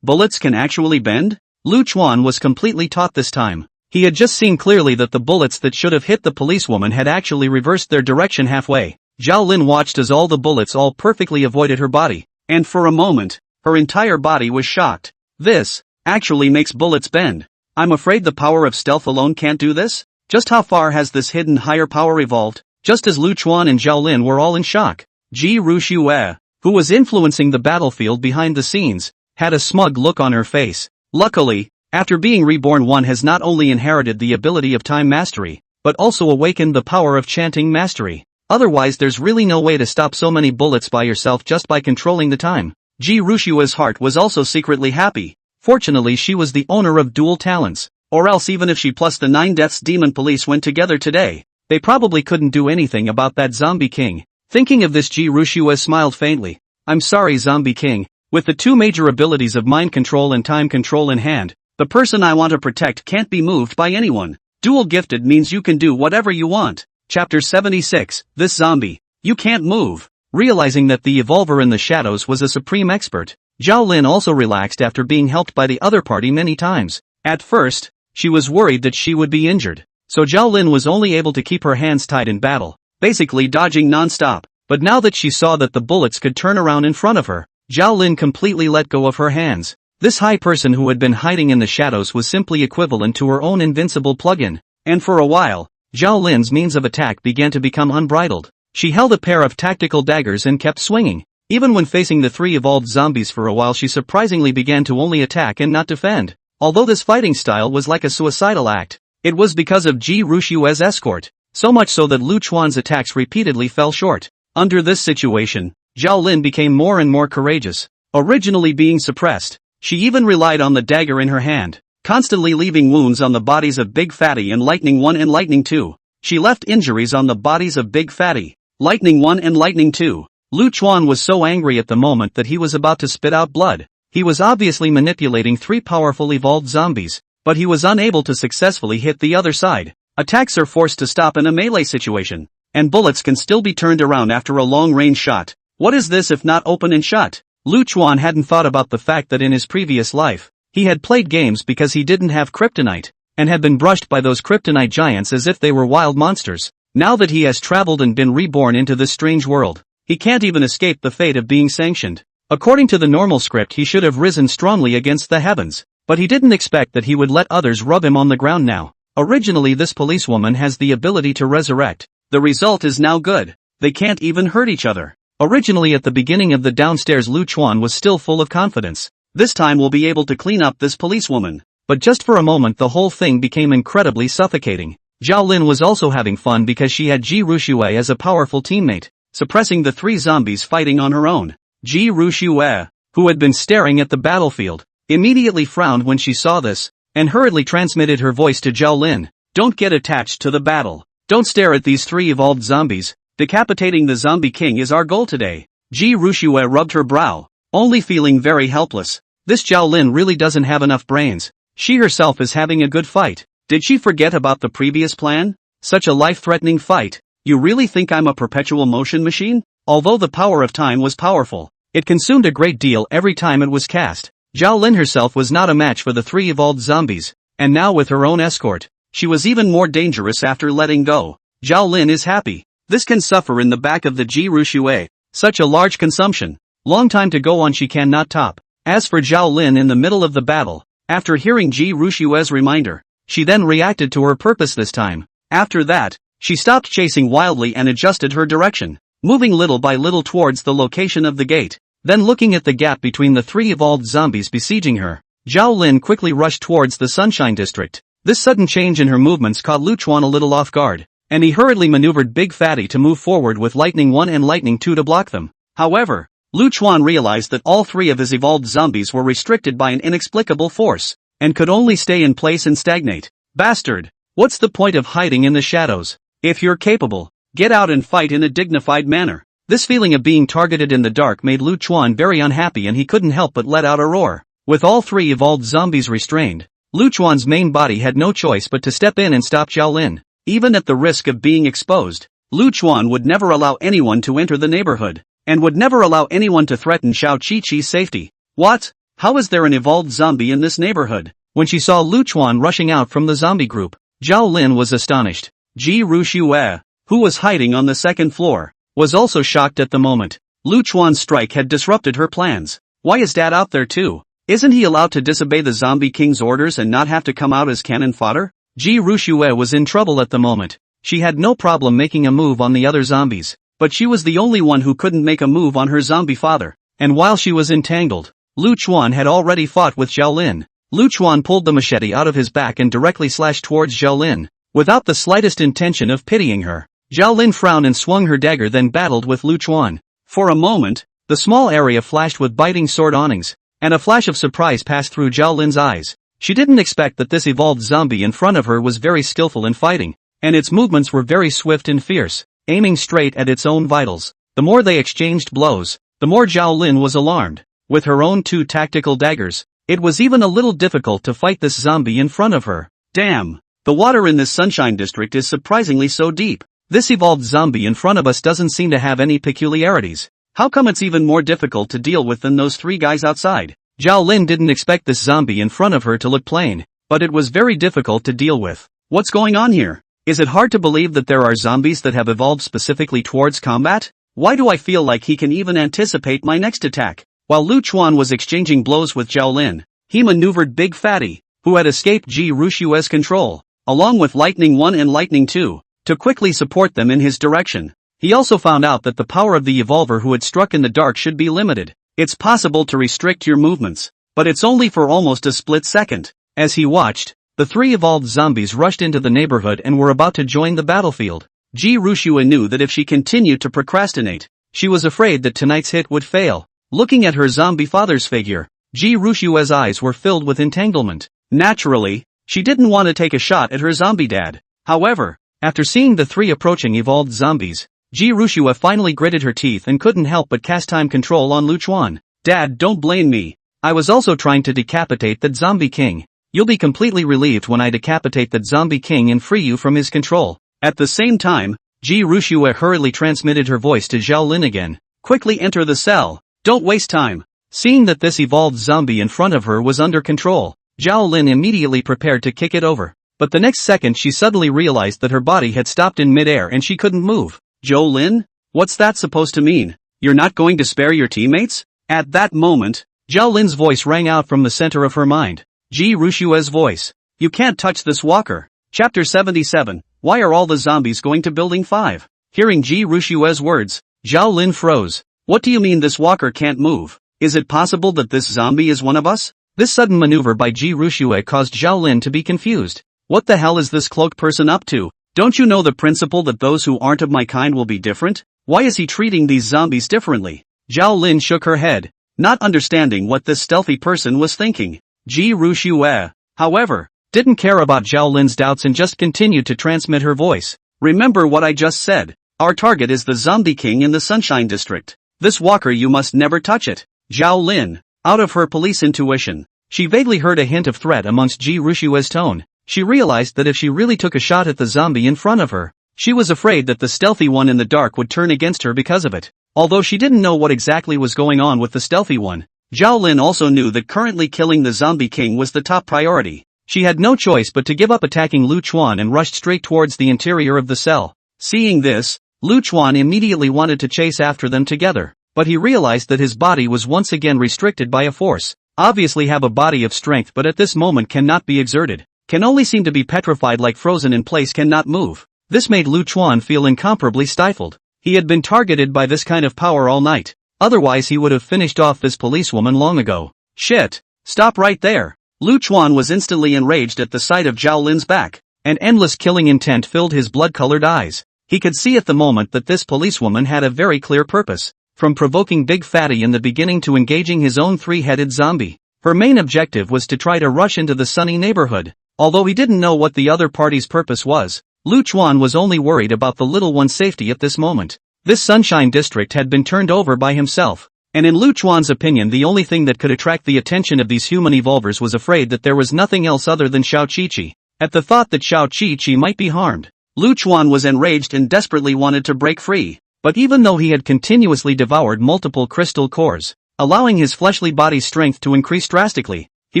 Bullets can actually bend? Lu Chuan was completely taught this time. He had just seen clearly that the bullets that should have hit the policewoman had actually reversed their direction halfway. Zhao Lin watched as all the bullets all perfectly avoided her body, and for a moment, her entire body was shocked. This actually makes bullets bend. I'm afraid the power of stealth alone can't do this? Just how far has this hidden higher power evolved? Just as Lu Chuan and Zhao Lin were all in shock, Ji Ruxue, who was influencing the battlefield behind the scenes, had a smug look on her face. Luckily, after being reborn, one has not only inherited the ability of time mastery, but also awakened the power of chanting mastery. Otherwise there's really no way to stop so many bullets by yourself just by controlling the time. Ji Ruxue's heart was also secretly happy. Fortunately she was the owner of dual talents, or else even if she plus the 9 deaths demon police went together today, they probably couldn't do anything about that zombie king. Thinking of this, Ji Ruxue smiled faintly. I'm sorry, Zombie King. With the 2 major abilities of mind control and time control in hand, the person I want to protect can't be moved by anyone. Dual gifted means you can do whatever you want. Chapter 76, This Zombie. You can't move. Realizing that the evolver in the shadows was a supreme expert, Zhao Lin also relaxed after being helped by the other party many times. At first, she was worried that she would be injured, so Zhao Lin was only able to keep her hands tied in battle, basically dodging non-stop. But now that she saw that the bullets could turn around in front of her, Zhao Lin completely let go of her hands. This high person who had been hiding in the shadows was simply equivalent to her own invincible plug-in, and for a while, Zhao Lin's means of attack began to become unbridled. She held a pair of tactical daggers and kept swinging. Even when facing the 3 evolved zombies for a while, she surprisingly began to only attack and not defend. Although this fighting style was like a suicidal act, it was because of Ji Ruxue's escort, so much so that Lu Chuan's attacks repeatedly fell short. Under this situation, Zhao Lin became more and more courageous. Originally being suppressed, she even relied on the dagger in her hand, constantly leaving wounds on the bodies of Big Fatty and Lightning 1 and Lightning 2. She left injuries on the bodies of Big Fatty, Lightning 1 and Lightning 2. Lu Chuan was so angry at the moment that he was about to spit out blood. He was obviously manipulating 3 powerful evolved zombies, but he was unable to successfully hit the other side. Attacks are forced to stop in a melee situation, and bullets can still be turned around after a long-range shot. What is this if not open and shut? Lu Chuan hadn't thought about the fact that in his previous life, he had played games because he didn't have kryptonite, and had been brushed by those kryptonite giants as if they were wild monsters. Now that he has traveled and been reborn into this strange world, he can't even escape the fate of being sanctioned. According to the normal script, he should have risen strongly against the heavens, but he didn't expect that he would let others rub him on the ground now. Originally this policewoman has the ability to resurrect. The result is now good. They can't even hurt each other. Originally at the beginning of the downstairs, Lu Chuan was still full of confidence. This time we'll be able to clean up this policewoman. But just for a moment the whole thing became incredibly suffocating. Zhao Lin was also having fun because she had Ji Ruxue as a powerful teammate, suppressing the 3 zombies fighting on her own. Ji Ruxue, who had been staring at the battlefield, immediately frowned when she saw this, and hurriedly transmitted her voice to Zhao Lin. Don't get attached to the battle. Don't stare at these 3 evolved zombies. Decapitating the zombie king is our goal today. Ji Ruxue rubbed her brow, only feeling very helpless. This Zhao Lin really doesn't have enough brains. She herself is having a good fight. Did she forget about the previous plan? Such a life-threatening fight. You really think I'm a perpetual motion machine? Although the power of time was powerful, it consumed a great deal every time it was cast. Zhao Lin herself was not a match for the 3 evolved zombies, and now with her own escort, she was even more dangerous after letting go. Zhao Lin is happy. This can suffer in the back of the Ji Ruxue. Such a large consumption. Long time to go on she cannot top. As for Zhao Lin in the middle of the battle, after hearing Ji Ruxue's reminder, she then reacted to her purpose this time. After that, she stopped chasing wildly and adjusted her direction, moving little by little towards the location of the gate. Then looking at the gap between the 3 evolved zombies besieging her, Zhao Lin quickly rushed towards the Sunshine District. This sudden change in her movements caught Lu Chuan a little off guard, and he hurriedly maneuvered Big Fatty to move forward with Lightning 1 and Lightning 2 to block them. However, Lu Chuan realized that all 3 of his evolved zombies were restricted by an inexplicable force, and could only stay in place and stagnate. Bastard! What's the point of hiding in the shadows? If you're capable, get out and fight in a dignified manner. This feeling of being targeted in the dark made Lu Chuan very unhappy and he couldn't help but let out a roar. With all 3 evolved zombies restrained, Lu Chuan's main body had no choice but to step in and stop Zhao Lin. Even at the risk of being exposed, Lu Chuan would never allow anyone to enter the neighborhood, and would never allow anyone to threaten Xiao Qiqi's safety. What? How is there an evolved zombie in this neighborhood? When she saw Lu Chuan rushing out from the zombie group, Zhao Lin was astonished. Ji Ruxue, who was hiding on the 2nd floor, was also shocked at the moment. Lu Chuan's strike had disrupted her plans. Why is Dad out there too? Isn't he allowed to disobey the Zombie King's orders and not have to come out as cannon fodder? Ji Ruxue was in trouble at the moment. She had no problem making a move on the other zombies, but she was the only one who couldn't make a move on her zombie father. And while she was entangled, Lu Chuan had already fought with Zhao Lin. Lu Chuan pulled the machete out of his back and directly slashed towards Zhao Lin, without the slightest intention of pitying her. Zhao Lin frowned and swung her dagger, then battled with Lu Chuan. For a moment, the small area flashed with biting sword awnings, and a flash of surprise passed through Zhao Lin's eyes. She didn't expect that this evolved zombie in front of her was very skillful in fighting, and its movements were very swift and fierce, aiming straight at its own vitals. The more they exchanged blows, the more Zhao Lin was alarmed. With her own 2 tactical daggers, it was even a little difficult to fight this zombie in front of her. Damn! The water in this Sunshine District is surprisingly so deep. This evolved zombie in front of us doesn't seem to have any peculiarities. How come it's even more difficult to deal with than those 3 guys outside? Zhao Lin didn't expect this zombie in front of her to look plain, but it was very difficult to deal with. What's going on here? Is it hard to believe that there are zombies that have evolved specifically towards combat? Why do I feel like he can even anticipate my next attack? While Lu Chuan was exchanging blows with Zhao Lin, he maneuvered Big Fatty, who had escaped Ji Ruxue's control, along with Lightning 1 and Lightning 2. To quickly support them in his direction. He also found out that the power of the evolver who had struck in the dark should be limited. It's possible to restrict your movements, but it's only for almost a split second. As he watched, the 3 evolved zombies rushed into the neighborhood and were about to join the battlefield. Ji Ruxue knew that if she continued to procrastinate, she was afraid that tonight's hit would fail. Looking at her zombie father's figure, Ji Ruxue's eyes were filled with entanglement. Naturally, she didn't want to take a shot at her zombie dad. However, after seeing the 3 approaching evolved zombies, Ji Ruxue finally gritted her teeth and couldn't help but cast time control on Lu Chuan. Dad, don't blame me. I was also trying to decapitate that zombie king. You'll be completely relieved when I decapitate that zombie king and free you from his control. At the same time, Ji Ruxue hurriedly transmitted her voice to Zhao Lin again. Quickly enter the cell. Don't waste time. Seeing that this evolved zombie in front of her was under control, Zhao Lin immediately prepared to kick it over. But the next second she suddenly realized that her body had stopped in midair and she couldn't move. Zhao Lin? What's that supposed to mean? You're not going to spare your teammates? At that moment, Zhao Lin's voice rang out from the center of her mind. Ji Ruxue's voice. You can't touch this walker. Chapter 77. Why are all the zombies going to Building 5? Hearing Ji Ruxue's words, Zhao Lin froze. What do you mean this walker can't move? Is it possible that this zombie is one of us? This sudden maneuver by Ji Ruxue caused Zhao Lin to be confused. What the hell is this cloaked person up to? Don't you know the principle that those who aren't of my kind will be different? Why is he treating these zombies differently? Zhao Lin shook her head, not understanding what this stealthy person was thinking. Ji Ruxue, however, didn't care about Zhao Lin's doubts and just continued to transmit her voice. Remember what I just said. Our target is the Zombie King in the Sunshine District. This walker, you must never touch it. Zhao Lin, out of her police intuition, she vaguely heard a hint of threat amongst Ji Ruxue's tone. She realized that if she really took a shot at the zombie in front of her, she was afraid that the stealthy one in the dark would turn against her because of it. Although she didn't know what exactly was going on with the stealthy one, Zhao Lin also knew that currently killing the zombie king was the top priority. She had no choice but to give up attacking Lu Chuan and rushed straight towards the interior of the cell. Seeing this, Lu Chuan immediately wanted to chase after them together, but he realized that his body was once again restricted by a force. Obviously have a body of strength but at this moment cannot be exerted, can only seem to be petrified like frozen in place, cannot move. This made Lu Chuan feel incomparably stifled. He had been targeted by this kind of power all night, otherwise he would have finished off this policewoman long ago. Shit! Stop right there! Lu Chuan was instantly enraged at the sight of Zhao Lin's back. An endless killing intent filled his blood-colored eyes. He could see at the moment that this policewoman had a very clear purpose. From provoking Big Fatty in the beginning to engaging his own three-headed zombie, her main objective was to try to rush into the sunny neighborhood. Although he didn't know what the other party's purpose was, Lu Chuan was only worried about the little one's safety at this moment. This Sunshine District had been turned over by himself, and in Lu Chuan's opinion the only thing that could attract the attention of these human evolvers was afraid that there was nothing else other than Xiao Qiqi. At the thought that Xiao Qiqi might be harmed, Lu Chuan was enraged and desperately wanted to break free. But even though he had continuously devoured multiple crystal cores, allowing his fleshly body's strength to increase drastically, he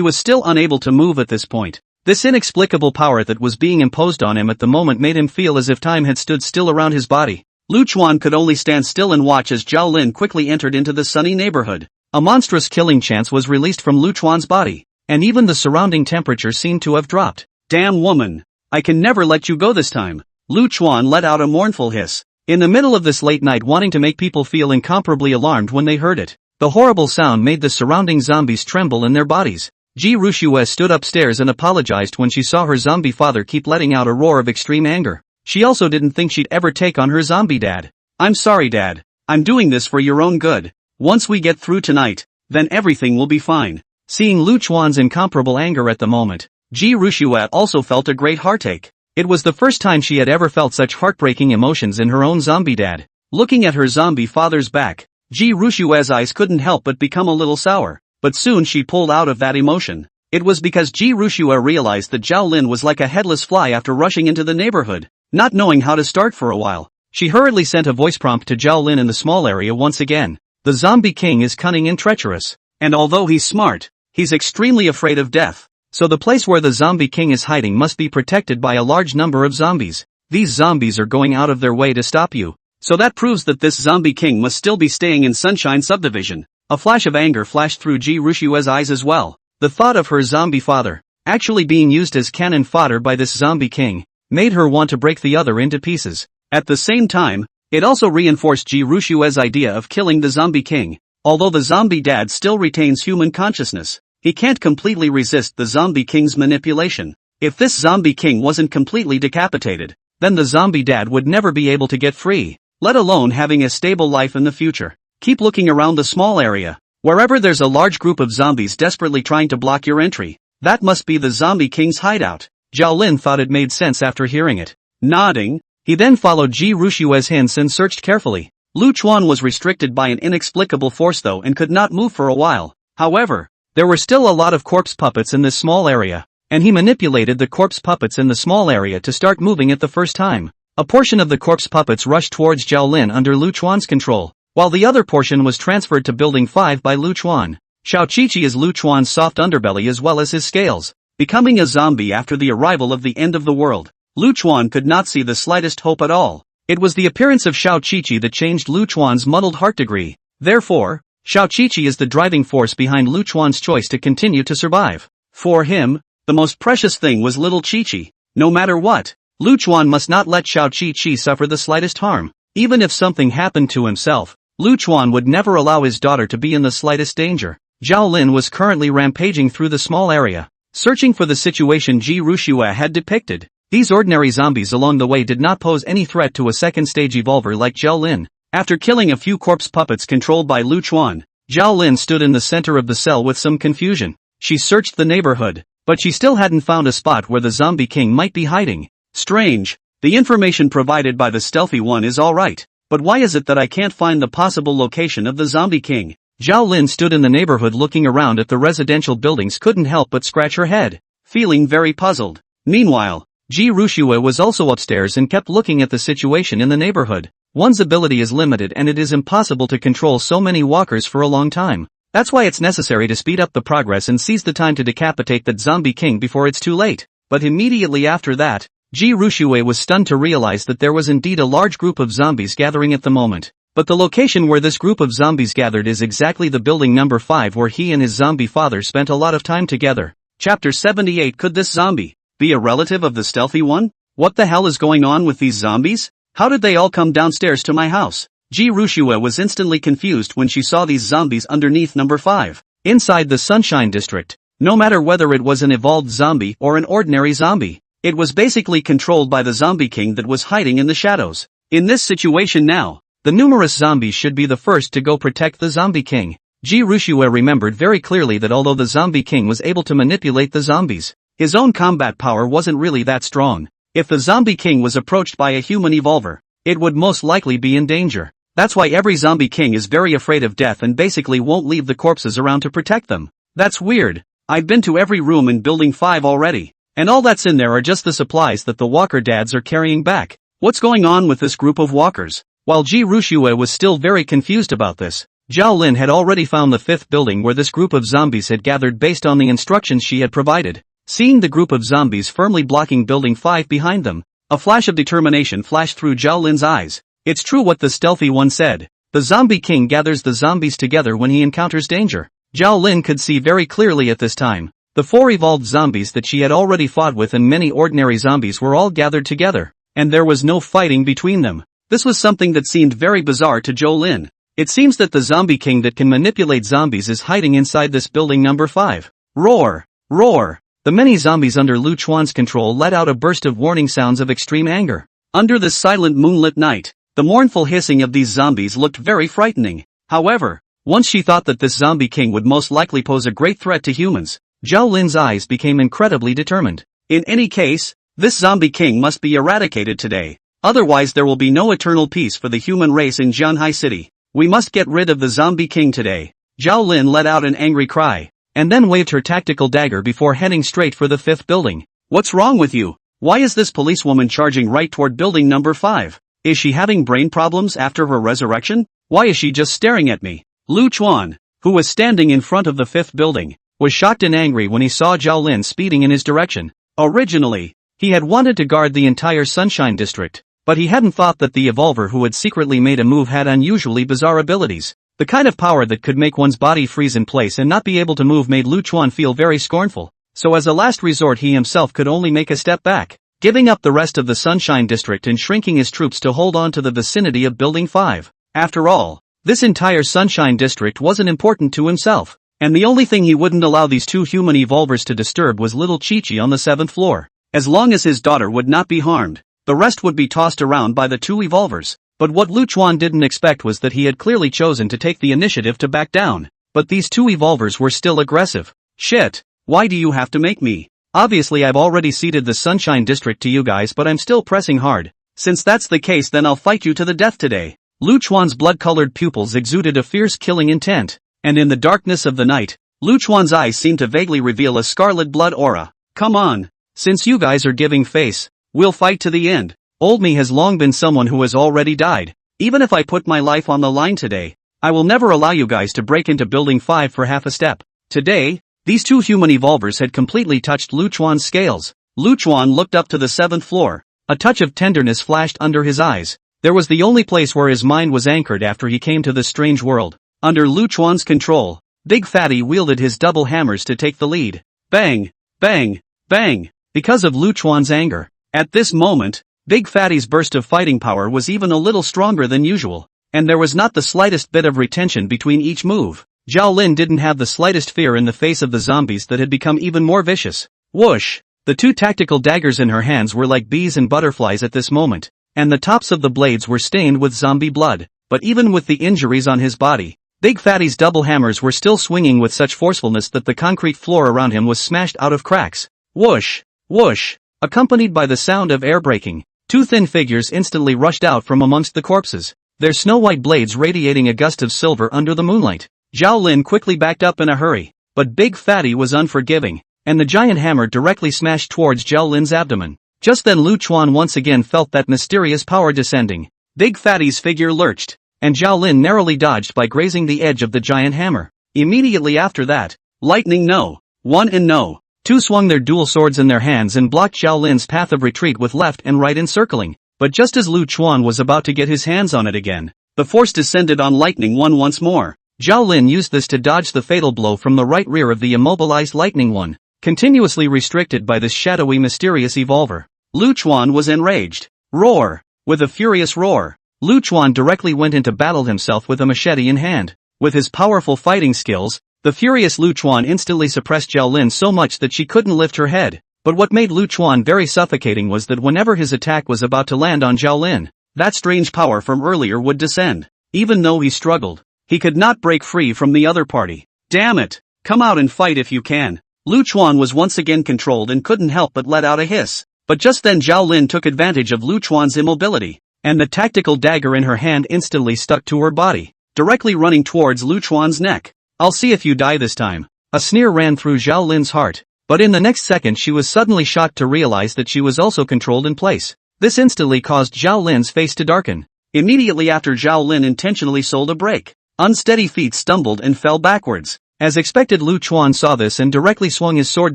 was still unable to move at this point. This inexplicable power that was being imposed on him at the moment made him feel as if time had stood still around his body. Lu Chuan could only stand still and watch as Zhao Lin quickly entered into the sunny neighborhood. A monstrous killing chance was released from Lu Chuan's body, and even the surrounding temperature seemed to have dropped. Damn woman! I can never let you go this time! Lu Chuan let out a mournful hiss. In the middle of this late night, wanting to make people feel incomparably alarmed when they heard it, the horrible sound made the surrounding zombies tremble in their bodies. Ji Rushue stood upstairs and apologized when she saw her zombie father keep letting out a roar of extreme anger. She also didn't think she'd ever take on her zombie dad. I'm sorry, Dad. I'm doing this for your own good. Once we get through tonight, then everything will be fine. Seeing Lu Chuan's incomparable anger at the moment, Ji Rushue also felt a great heartache. It was the first time she had ever felt such heartbreaking emotions in her own zombie dad. Looking at her zombie father's back, Ji Rushue's eyes couldn't help but become a little sour, but soon she pulled out of that emotion. It was because Ji Rushue realized that Zhao Lin was like a headless fly after rushing into the neighborhood. Not knowing how to start for a while, she hurriedly sent a voice prompt to Zhao Lin in the small area once again. The zombie king is cunning and treacherous, and although he's smart, he's extremely afraid of death. So the place where the zombie king is hiding must be protected by a large number of zombies. These zombies are going out of their way to stop you. So that proves that this zombie king must still be staying in Sunshine Subdivision. A flash of anger flashed through Ji Rushue's eyes as well. The thought of her zombie father actually being used as cannon fodder by this zombie king made her want to break the other into pieces. At the same time, it also reinforced Ji Rushue's idea of killing the zombie king. Although the zombie dad still retains human consciousness, he can't completely resist the zombie king's manipulation. If this zombie king wasn't completely decapitated, then the zombie dad would never be able to get free, let alone having a stable life in the future. Keep looking around the small area. Wherever there's a large group of zombies desperately trying to block your entry, that must be the zombie king's hideout. Zhao Lin thought it made sense after hearing it. Nodding, he then followed Ji Rushue's hints and searched carefully. Lu Chuan was restricted by an inexplicable force though and could not move for a while. However, there were still a lot of corpse puppets in this small area, and he manipulated the corpse puppets in the small area to start moving it the first time. A portion of the corpse puppets rushed towards Zhao Lin under Lu Chuan's control, while the other portion was transferred to Building 5 by Lu Chuan. Xiao Qiqi is Lu Chuan's soft underbelly as well as his scales. Becoming a zombie after the arrival of the end of the world, Lu Chuan could not see the slightest hope at all. It was the appearance of Xiao Qiqi that changed Lu Chuan's muddled heart degree. Therefore, Xiao Qiqi is the driving force behind Lu Chuan's choice to continue to survive. For him, the most precious thing was little Qiqi. No matter what, Lu Chuan must not let Xiao Qiqi suffer the slightest harm. Even if something happened to himself, Lu Chuan would never allow his daughter to be in the slightest danger. Zhao Lin was currently rampaging through the small area, searching for the situation Ji Rushue had depicted. These ordinary zombies along the way did not pose any threat to a second-stage evolver like Zhao Lin. After killing a few corpse puppets controlled by Lu Chuan, Zhao Lin stood in the center of the cell with some confusion. She searched the neighborhood, but she still hadn't found a spot where the zombie king might be hiding. Strange, the information provided by the stealthy one is alright, but why is it that I can't find the possible location of the zombie king? Zhao Lin stood in the neighborhood looking around at the residential buildings, couldn't help but scratch her head, feeling very puzzled. Meanwhile, Ji Rushue was also upstairs and kept looking at the situation in the neighborhood. One's ability is limited and it is impossible to control so many walkers for a long time. That's why it's necessary to speed up the progress and seize the time to decapitate that zombie king before it's too late. But immediately after that, Ji Rushue was stunned to realize that there was indeed a large group of zombies gathering at the moment. But the location where this group of zombies gathered is exactly the building number 5 where he and his zombie father spent a lot of time together. Chapter 78. Could this zombie be a relative of the stealthy one? What the hell is going on with these zombies? How did they all come downstairs to my house? Ji Rushue was instantly confused when she saw these zombies underneath number 5. Inside the Sunshine District, no matter whether it was an evolved zombie or an ordinary zombie, it was basically controlled by the zombie king that was hiding in the shadows. In this situation now, the numerous zombies should be the first to go protect the zombie king. Ji Rushue remembered very clearly that although the zombie king was able to manipulate the zombies, his own combat power wasn't really that strong. If the zombie king was approached by a human evolver, it would most likely be in danger. That's why every zombie king is very afraid of death and basically won't leave the corpses around to protect them. That's weird. I've been to every room in building 5 already, and all that's in there are just the supplies that the walker dads are carrying back. What's going on with this group of walkers? While Ji Rushue was still very confused about this, Zhao Lin had already found the 5th building where this group of zombies had gathered based on the instructions she had provided. Seeing the group of zombies firmly blocking building 5 behind them, a flash of determination flashed through Zhao Lin's eyes. It's true what the stealthy one said. The zombie king gathers the zombies together when he encounters danger. Zhao Lin could see very clearly at this time. The 4 evolved zombies that she had already fought with and many ordinary zombies were all gathered together, and there was no fighting between them. This was something that seemed very bizarre to Zhao Lin. It seems that the zombie king that can manipulate zombies is hiding inside this building number 5. Roar! Roar! The many zombies under Lu Chuan's control let out a burst of warning sounds of extreme anger. Under this silent moonlit night, the mournful hissing of these zombies looked very frightening. However, once she thought that this zombie king would most likely pose a great threat to humans, Zhao Lin's eyes became incredibly determined. In any case, this zombie king must be eradicated today. Otherwise there will be no eternal peace for the human race in Jianhai City. We must get rid of the zombie king today. Zhao Lin let out an angry cry, and then waved her tactical dagger before heading straight for the 5th building. What's wrong with you? Why is this policewoman charging right toward building number 5? Is she having brain problems after her resurrection? Why is she just staring at me? Lu Chuan, who was standing in front of the 5th building, was shocked and angry when he saw Zhao Lin speeding in his direction. Originally, he had wanted to guard the entire Sunshine District, but he hadn't thought that the evolver who had secretly made a move had unusually bizarre abilities. The kind of power that could make one's body freeze in place and not be able to move made Lu Chuan feel very scornful, so as a last resort he himself could only make a step back, giving up the rest of the Sunshine District and shrinking his troops to hold on to the vicinity of Building 5. After all, this entire Sunshine District wasn't important to himself, and the only thing he wouldn't allow these 2 human evolvers to disturb was little Chi-Chi on the 7th floor. As long as his daughter would not be harmed, the rest would be tossed around by the 2 evolvers. But what Lu Chuan didn't expect was that he had clearly chosen to take the initiative to back down. But these 2 evolvers were still aggressive. Shit, why do you have to make me? Obviously I've already ceded the Sunshine District to you guys, but I'm still pressing hard. Since that's the case, then I'll fight you to the death today. Lu Chuan's blood-colored pupils exuded a fierce killing intent, and in the darkness of the night, Lu Chuan's eyes seemed to vaguely reveal a scarlet blood aura. Come on. Since you guys are giving face, we'll fight to the end. Old me has long been someone who has already died. Even if I put my life on the line today, I will never allow you guys to break into Building 5 for half a step. Today, these 2 human evolvers had completely touched Lu Chuan's scales. Lu Chuan looked up to the 7th floor. A touch of tenderness flashed under his eyes. There was the only place where his mind was anchored after he came to this strange world. Under Lu Chuan's control, Big Fatty wielded his double hammers to take the lead. Bang! Bang! Bang! Because of Lu Chuan's anger, at this moment, Big Fatty's burst of fighting power was even a little stronger than usual, and there was not the slightest bit of retention between each move. Zhao Lin didn't have the slightest fear in the face of the zombies that had become even more vicious. Whoosh! The 2 tactical daggers in her hands were like bees and butterflies at this moment, and the tops of the blades were stained with zombie blood. But even with the injuries on his body, Big Fatty's double hammers were still swinging with such forcefulness that the concrete floor around him was smashed out of cracks. Whoosh! Whoosh! Accompanied by the sound of air breaking, 2 thin figures instantly rushed out from amongst the corpses, their snow-white blades radiating a gust of silver under the moonlight. Zhao Lin quickly backed up in a hurry, but Big Fatty was unforgiving, and the giant hammer directly smashed towards Zhao Lin's abdomen. Just then Lu Chuan once again felt that mysterious power descending. Big Fatty's figure lurched, and Zhao Lin narrowly dodged by grazing the edge of the giant hammer. Immediately after that, Lightning No. 1 and No. 2 swung their dual swords in their hands and blocked Zhao Lin's path of retreat with left and right encircling, but just as Lu Chuan was about to get his hands on it again, the force descended on Lightning 1 once more. Zhao Lin used this to dodge the fatal blow from the right rear of the immobilized Lightning 1, continuously restricted by this shadowy mysterious evolver. Lu Chuan was enraged. Roar! With a furious roar, Lu Chuan directly went into battle himself with a machete in hand. With his powerful fighting skills, the furious Lu Chuan instantly suppressed Zhao Lin so much that she couldn't lift her head. But what made Lu Chuan very suffocating was that whenever his attack was about to land on Zhao Lin, that strange power from earlier would descend. Even though he struggled, he could not break free from the other party. Damn it! Come out and fight if you can. Lu Chuan was once again controlled and couldn't help but let out a hiss. But just then Zhao Lin took advantage of Lu Chuan's immobility, and the tactical dagger in her hand instantly stuck to her body, directly running towards Lu Chuan's neck. I'll see if you die this time. A sneer ran through Zhao Lin's heart, but in the next second she was suddenly shocked to realize that she was also controlled in place. This instantly caused Zhao Lin's face to darken. Immediately after, Zhao Lin intentionally sold a break. Unsteady feet stumbled and fell backwards. As expected, Lu Chuan saw this and directly swung his sword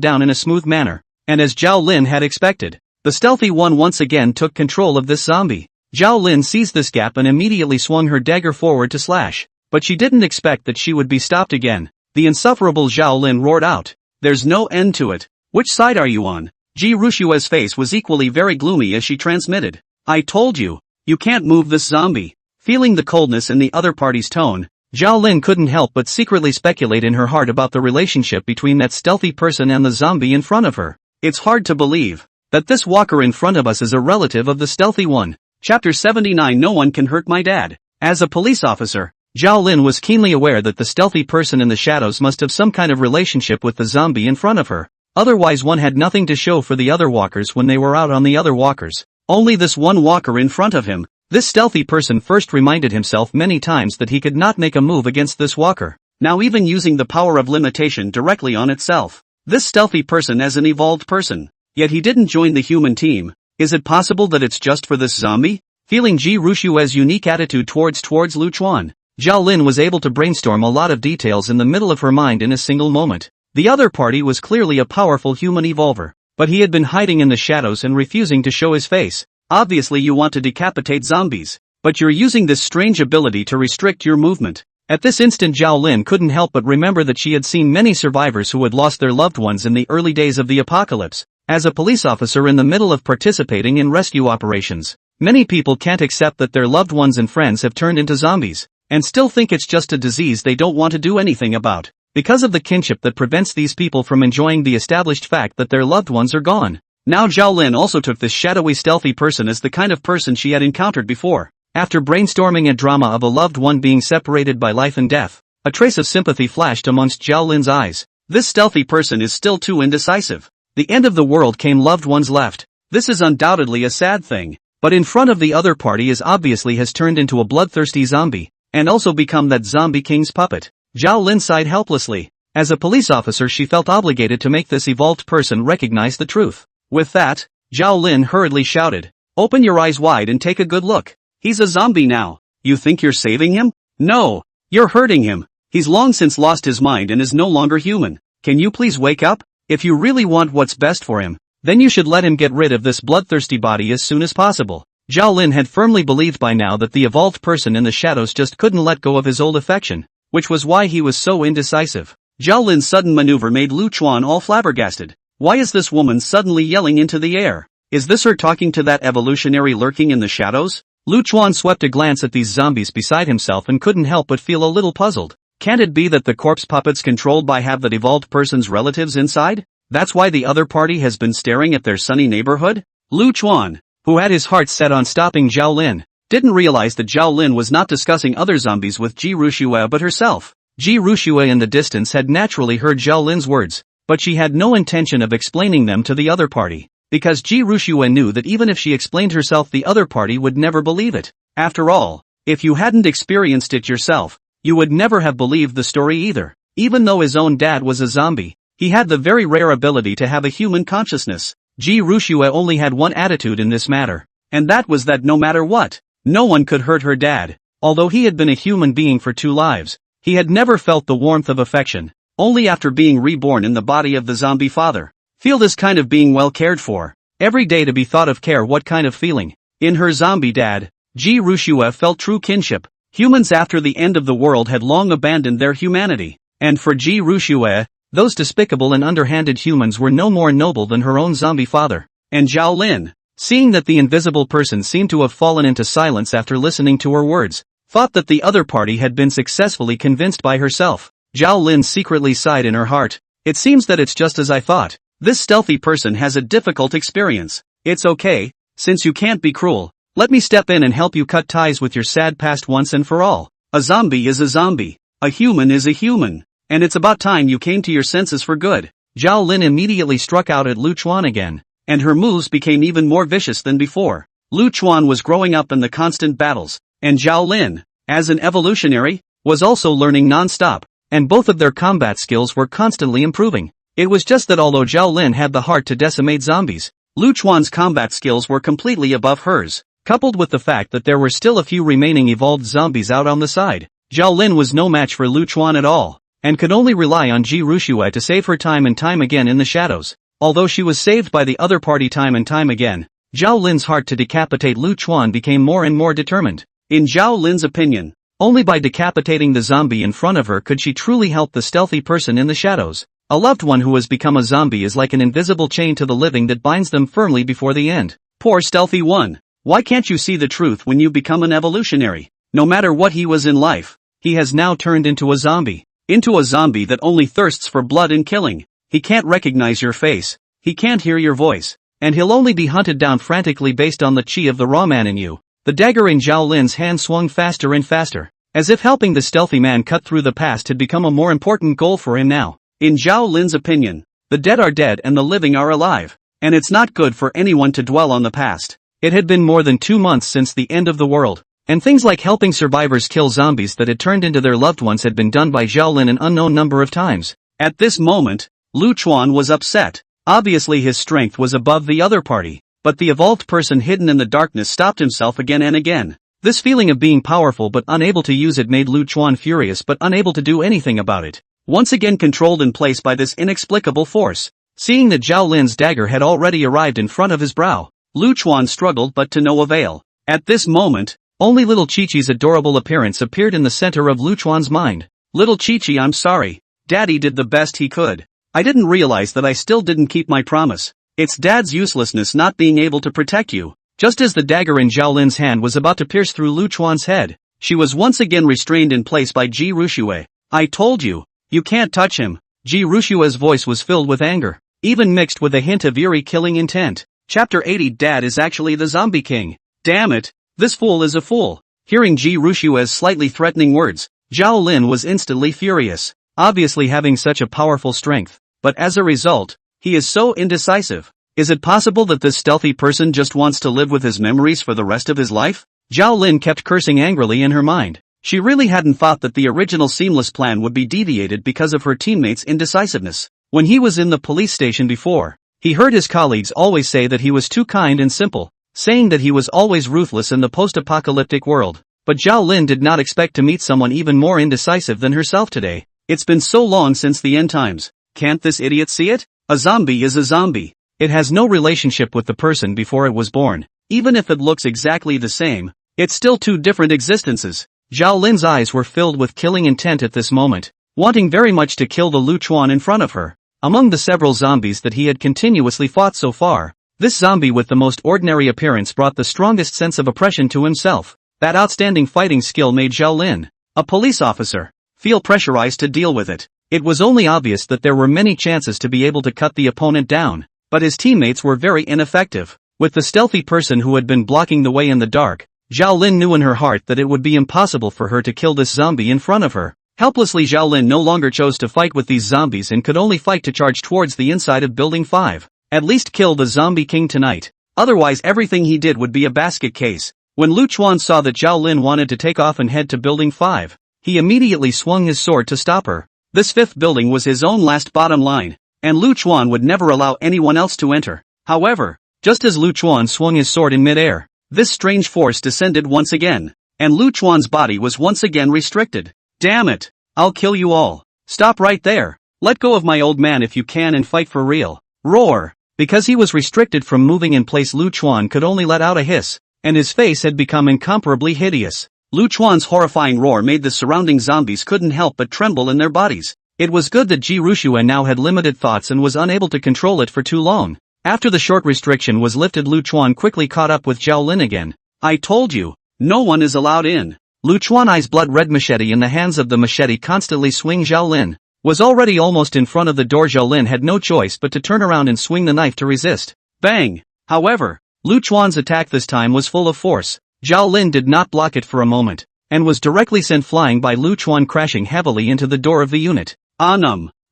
down in a smooth manner. And as Zhao Lin had expected, the stealthy one once again took control of this zombie. Zhao Lin seized this gap and immediately swung her dagger forward to slash. But she didn't expect that she would be stopped again. The insufferable Zhao Lin roared out, "There's no end to it. Which side are you on?" Ji Rushua's face was equally very gloomy as she transmitted, "I told you, you can't move this zombie." Feeling the coldness in the other party's tone, Zhao Lin couldn't help but secretly speculate in her heart about the relationship between that stealthy person and the zombie in front of her. It's hard to believe that this walker in front of us is a relative of the stealthy one. Chapter 79. No one can hurt my dad. As a police officer, Zhao Lin was keenly aware that the stealthy person in the shadows must have some kind of relationship with the zombie in front of her. Otherwise one had nothing to show for the other walkers when they were out on the other walkers. Only this one walker in front of him. This stealthy person first reminded himself many times that he could not make a move against this walker. Now even using the power of limitation directly on itself. This stealthy person as an evolved person. Yet he didn't join the human team. Is it possible that it's just for this zombie? Feeling Ji Rushua's unique attitude towards Lu Chuan, Zhao Lin was able to brainstorm a lot of details in the middle of her mind in a single moment. The other party was clearly a powerful human evolver, but he had been hiding in the shadows and refusing to show his face. Obviously you want to decapitate zombies, but you're using this strange ability to restrict your movement. At this instant Zhao Lin couldn't help but remember that she had seen many survivors who had lost their loved ones in the early days of the apocalypse. As a police officer in the middle of participating in rescue operations, many people can't accept that their loved ones and friends have turned into zombies, and still think it's just a disease they don't want to do anything about, because of the kinship that prevents these people from enjoying the established fact that their loved ones are gone. Now Zhao Lin also took this shadowy stealthy person as the kind of person she had encountered before. After brainstorming a drama of a loved one being separated by life and death, a trace of sympathy flashed amongst Zhao Lin's eyes. This stealthy person is still too indecisive. The end of the world came, loved ones left. This is undoubtedly a sad thing, but in front of the other party is obviously has turned into a bloodthirsty zombie, and also become that zombie king's puppet. Zhao Lin sighed helplessly. As a police officer she felt obligated to make this evolved person recognize the truth. With that, Zhao Lin hurriedly shouted, "Open your eyes wide and take a good look. He's a zombie now. You think you're saving him? No, you're hurting him. He's long since lost his mind and is no longer human. Can you please wake up? If you really want what's best for him, then you should let him get rid of this bloodthirsty body as soon as possible." Zhao Lin had firmly believed by now that the evolved person in the shadows just couldn't let go of his old affection, which was why he was so indecisive. Zhao Lin's sudden maneuver made Lu Chuan all flabbergasted. Why is this woman suddenly yelling into the air? Is this her talking to that evolutionary lurking in the shadows? Lu Chuan swept a glance at these zombies beside himself and couldn't help but feel a little puzzled. Can't it be that the corpse puppets controlled by have that evolved person's relatives inside? That's why the other party has been staring at their sunny neighborhood? Lu Chuan, who had his heart set on stopping Zhao Lin, didn't realize that Zhao Lin was not discussing other zombies with Ji Rushua but herself. Ji Rushua in the distance had naturally heard Zhao Lin's words, but she had no intention of explaining them to the other party, because Ji Rushua knew that even if she explained herself the other party would never believe it. After all, if you hadn't experienced it yourself, you would never have believed the story either. Even though his own dad was a zombie, he had the very rare ability to have a human consciousness. Ji Rushua only had one attitude in this matter, and that was that no matter what, No one could hurt her dad. Although he had been a human being for 2 lives, he had never felt the warmth of affection. Only after being reborn in the body of the zombie father. Feel this kind of being well cared for. Every day to be thought of care, what kind of feeling. In her zombie dad, Ji Rushua felt true kinship. Humans after the end of the world had long abandoned their humanity. And for Ji Rushua, those despicable and underhanded humans were no more noble than her own zombie father. And Zhao Lin, seeing that the invisible person seemed to have fallen into silence after listening to her words, thought that the other party had been successfully convinced by herself. Zhao Lin secretly sighed in her heart. It seems that it's just as I thought. This stealthy person has a difficult experience. It's okay, since you can't be cruel. Let me step in and help you cut ties with your sad past once and for all. A zombie is a zombie. A human is a human. And it's about time you came to your senses for good. Zhao Lin immediately struck out at Lu Chuan again, and her moves became even more vicious than before. Lu Chuan was growing up in the constant battles, and Zhao Lin, as an evolutionary, was also learning non-stop, and both of their combat skills were constantly improving. It was just that although Zhao Lin had the heart to decimate zombies, Lu Chuan's combat skills were completely above hers. Coupled with the fact that there were still a few remaining evolved zombies out on the side, Zhao Lin was no match for Lu Chuan at all, and could only rely on Ji Rushua to save her time and time again in the shadows. Although she was saved by the other party time and time again, Zhao Lin's heart to decapitate Lu Chuan became more and more determined. In Zhao Lin's opinion, only by decapitating the zombie in front of her could she truly help the stealthy person in the shadows. A loved one who has become a zombie is like an invisible chain to the living that binds them firmly before the end. Poor stealthy one. Why can't you see the truth when you become an evolutionary? No matter what he was in life, he has now turned into a zombie. Into a zombie that only thirsts for blood and killing. He can't recognize your face. He can't hear your voice. And he'll only be hunted down frantically based on the chi of the raw man in you. The dagger in Zhao Lin's hand swung faster and faster, as if helping the stealthy man cut through the past had become a more important goal for him now. In Zhao Lin's opinion, the dead are dead and the living are alive, and it's not good for anyone to dwell on the past. It had been more than 2 months since the end of the world, and things like helping survivors kill zombies that had turned into their loved ones had been done by Zhao Lin an unknown number of times. At this moment, Lu Chuan was upset. Obviously his strength was above the other party, but the evolved person hidden in the darkness stopped himself again and again. This feeling of being powerful but unable to use it made Lu Chuan furious but unable to do anything about it. Once again controlled in place by this inexplicable force. Seeing that Zhao Lin's dagger had already arrived in front of his brow, Lu Chuan struggled but to no avail. At this moment, only little Chi-Chi's adorable appearance appeared in the center of Lu Chuan's mind. Little Chi-Chi, I'm sorry. Daddy did the best he could. I didn't realize that I still didn't keep my promise. It's Dad's uselessness not being able to protect you. Just as the dagger in Zhao Lin's hand was about to pierce through Lu Chuan's head, she was once again restrained in place by Ji Rushua. I told you. You can't touch him. Ji Rushua's voice was filled with anger, even mixed with a hint of eerie killing intent. Chapter 80. Dad is actually the zombie king. Damn it, this fool is a fool. Hearing Ji Rushua's slightly threatening words, Zhao Lin was instantly furious, obviously having such a powerful strength. But as a result, he is so indecisive. Is it possible that this stealthy person just wants to live with his memories for the rest of his life? Zhao Lin kept cursing angrily in her mind. She really hadn't thought that the original seamless plan would be deviated because of her teammates' indecisiveness. When he was in the police station before, he heard his colleagues always say that he was too kind and simple, saying that he was always ruthless in the post-apocalyptic world. But Zhao Lin did not expect to meet someone even more indecisive than herself today. It's been so long since the end times. Can't this idiot see it? A zombie is a zombie. It has no relationship with the person before it was born. Even if it looks exactly the same, it's still two different existences. Zhao Lin's eyes were filled with killing intent at this moment, wanting very much to kill the Lu Chuan in front of her. Among the several zombies that he had continuously fought so far, this zombie with the most ordinary appearance brought the strongest sense of oppression to himself. That outstanding fighting skill made Zhao Lin, a police officer, feel pressurized to deal with it. It was only obvious that there were many chances to be able to cut the opponent down, but his teammates were very ineffective. With the stealthy person who had been blocking the way in the dark, Zhao Lin knew in her heart that it would be impossible for her to kill this zombie in front of her. Helplessly, Zhao Lin no longer chose to fight with these zombies and could only fight to charge towards the inside of Building 5. At least kill the zombie king tonight. Otherwise everything he did would be a basket case. When Lu Chuan saw that Zhao Lin wanted to take off and head to Building 5, he immediately swung his sword to stop her. This fifth building was his own last bottom line, and Lu Chuan would never allow anyone else to enter. However, just as Lu Chuan swung his sword in midair, This strange force descended once again, and Lu Chuan's body was once again restricted. Damn it! I'll kill you all. Stop right there. Let go of my old man if you can and fight for real. Roar! Because he was restricted from moving in place, Lu Chuan could only let out a hiss, and his face had become incomparably hideous. Lu Chuan's horrifying roar made the surrounding zombies couldn't help but tremble in their bodies. It was good that Ji Rushue now had limited thoughts and was unable to control it for too long. After the short restriction was lifted, Lu Chuan quickly caught up with Zhao Lin again. I told you, no one is allowed in. Lu Chuan eyes blood-red machete in the hands of the machete constantly swing. Zhao Lin was already almost in front of the door. Zhao Lin had no choice but to turn around and swing the knife to resist. Bang! However, Lu Chuan's attack this time was full of force. Zhao Lin did not block it for a moment, and was directly sent flying by Lu Chuan, crashing heavily into the door of the unit.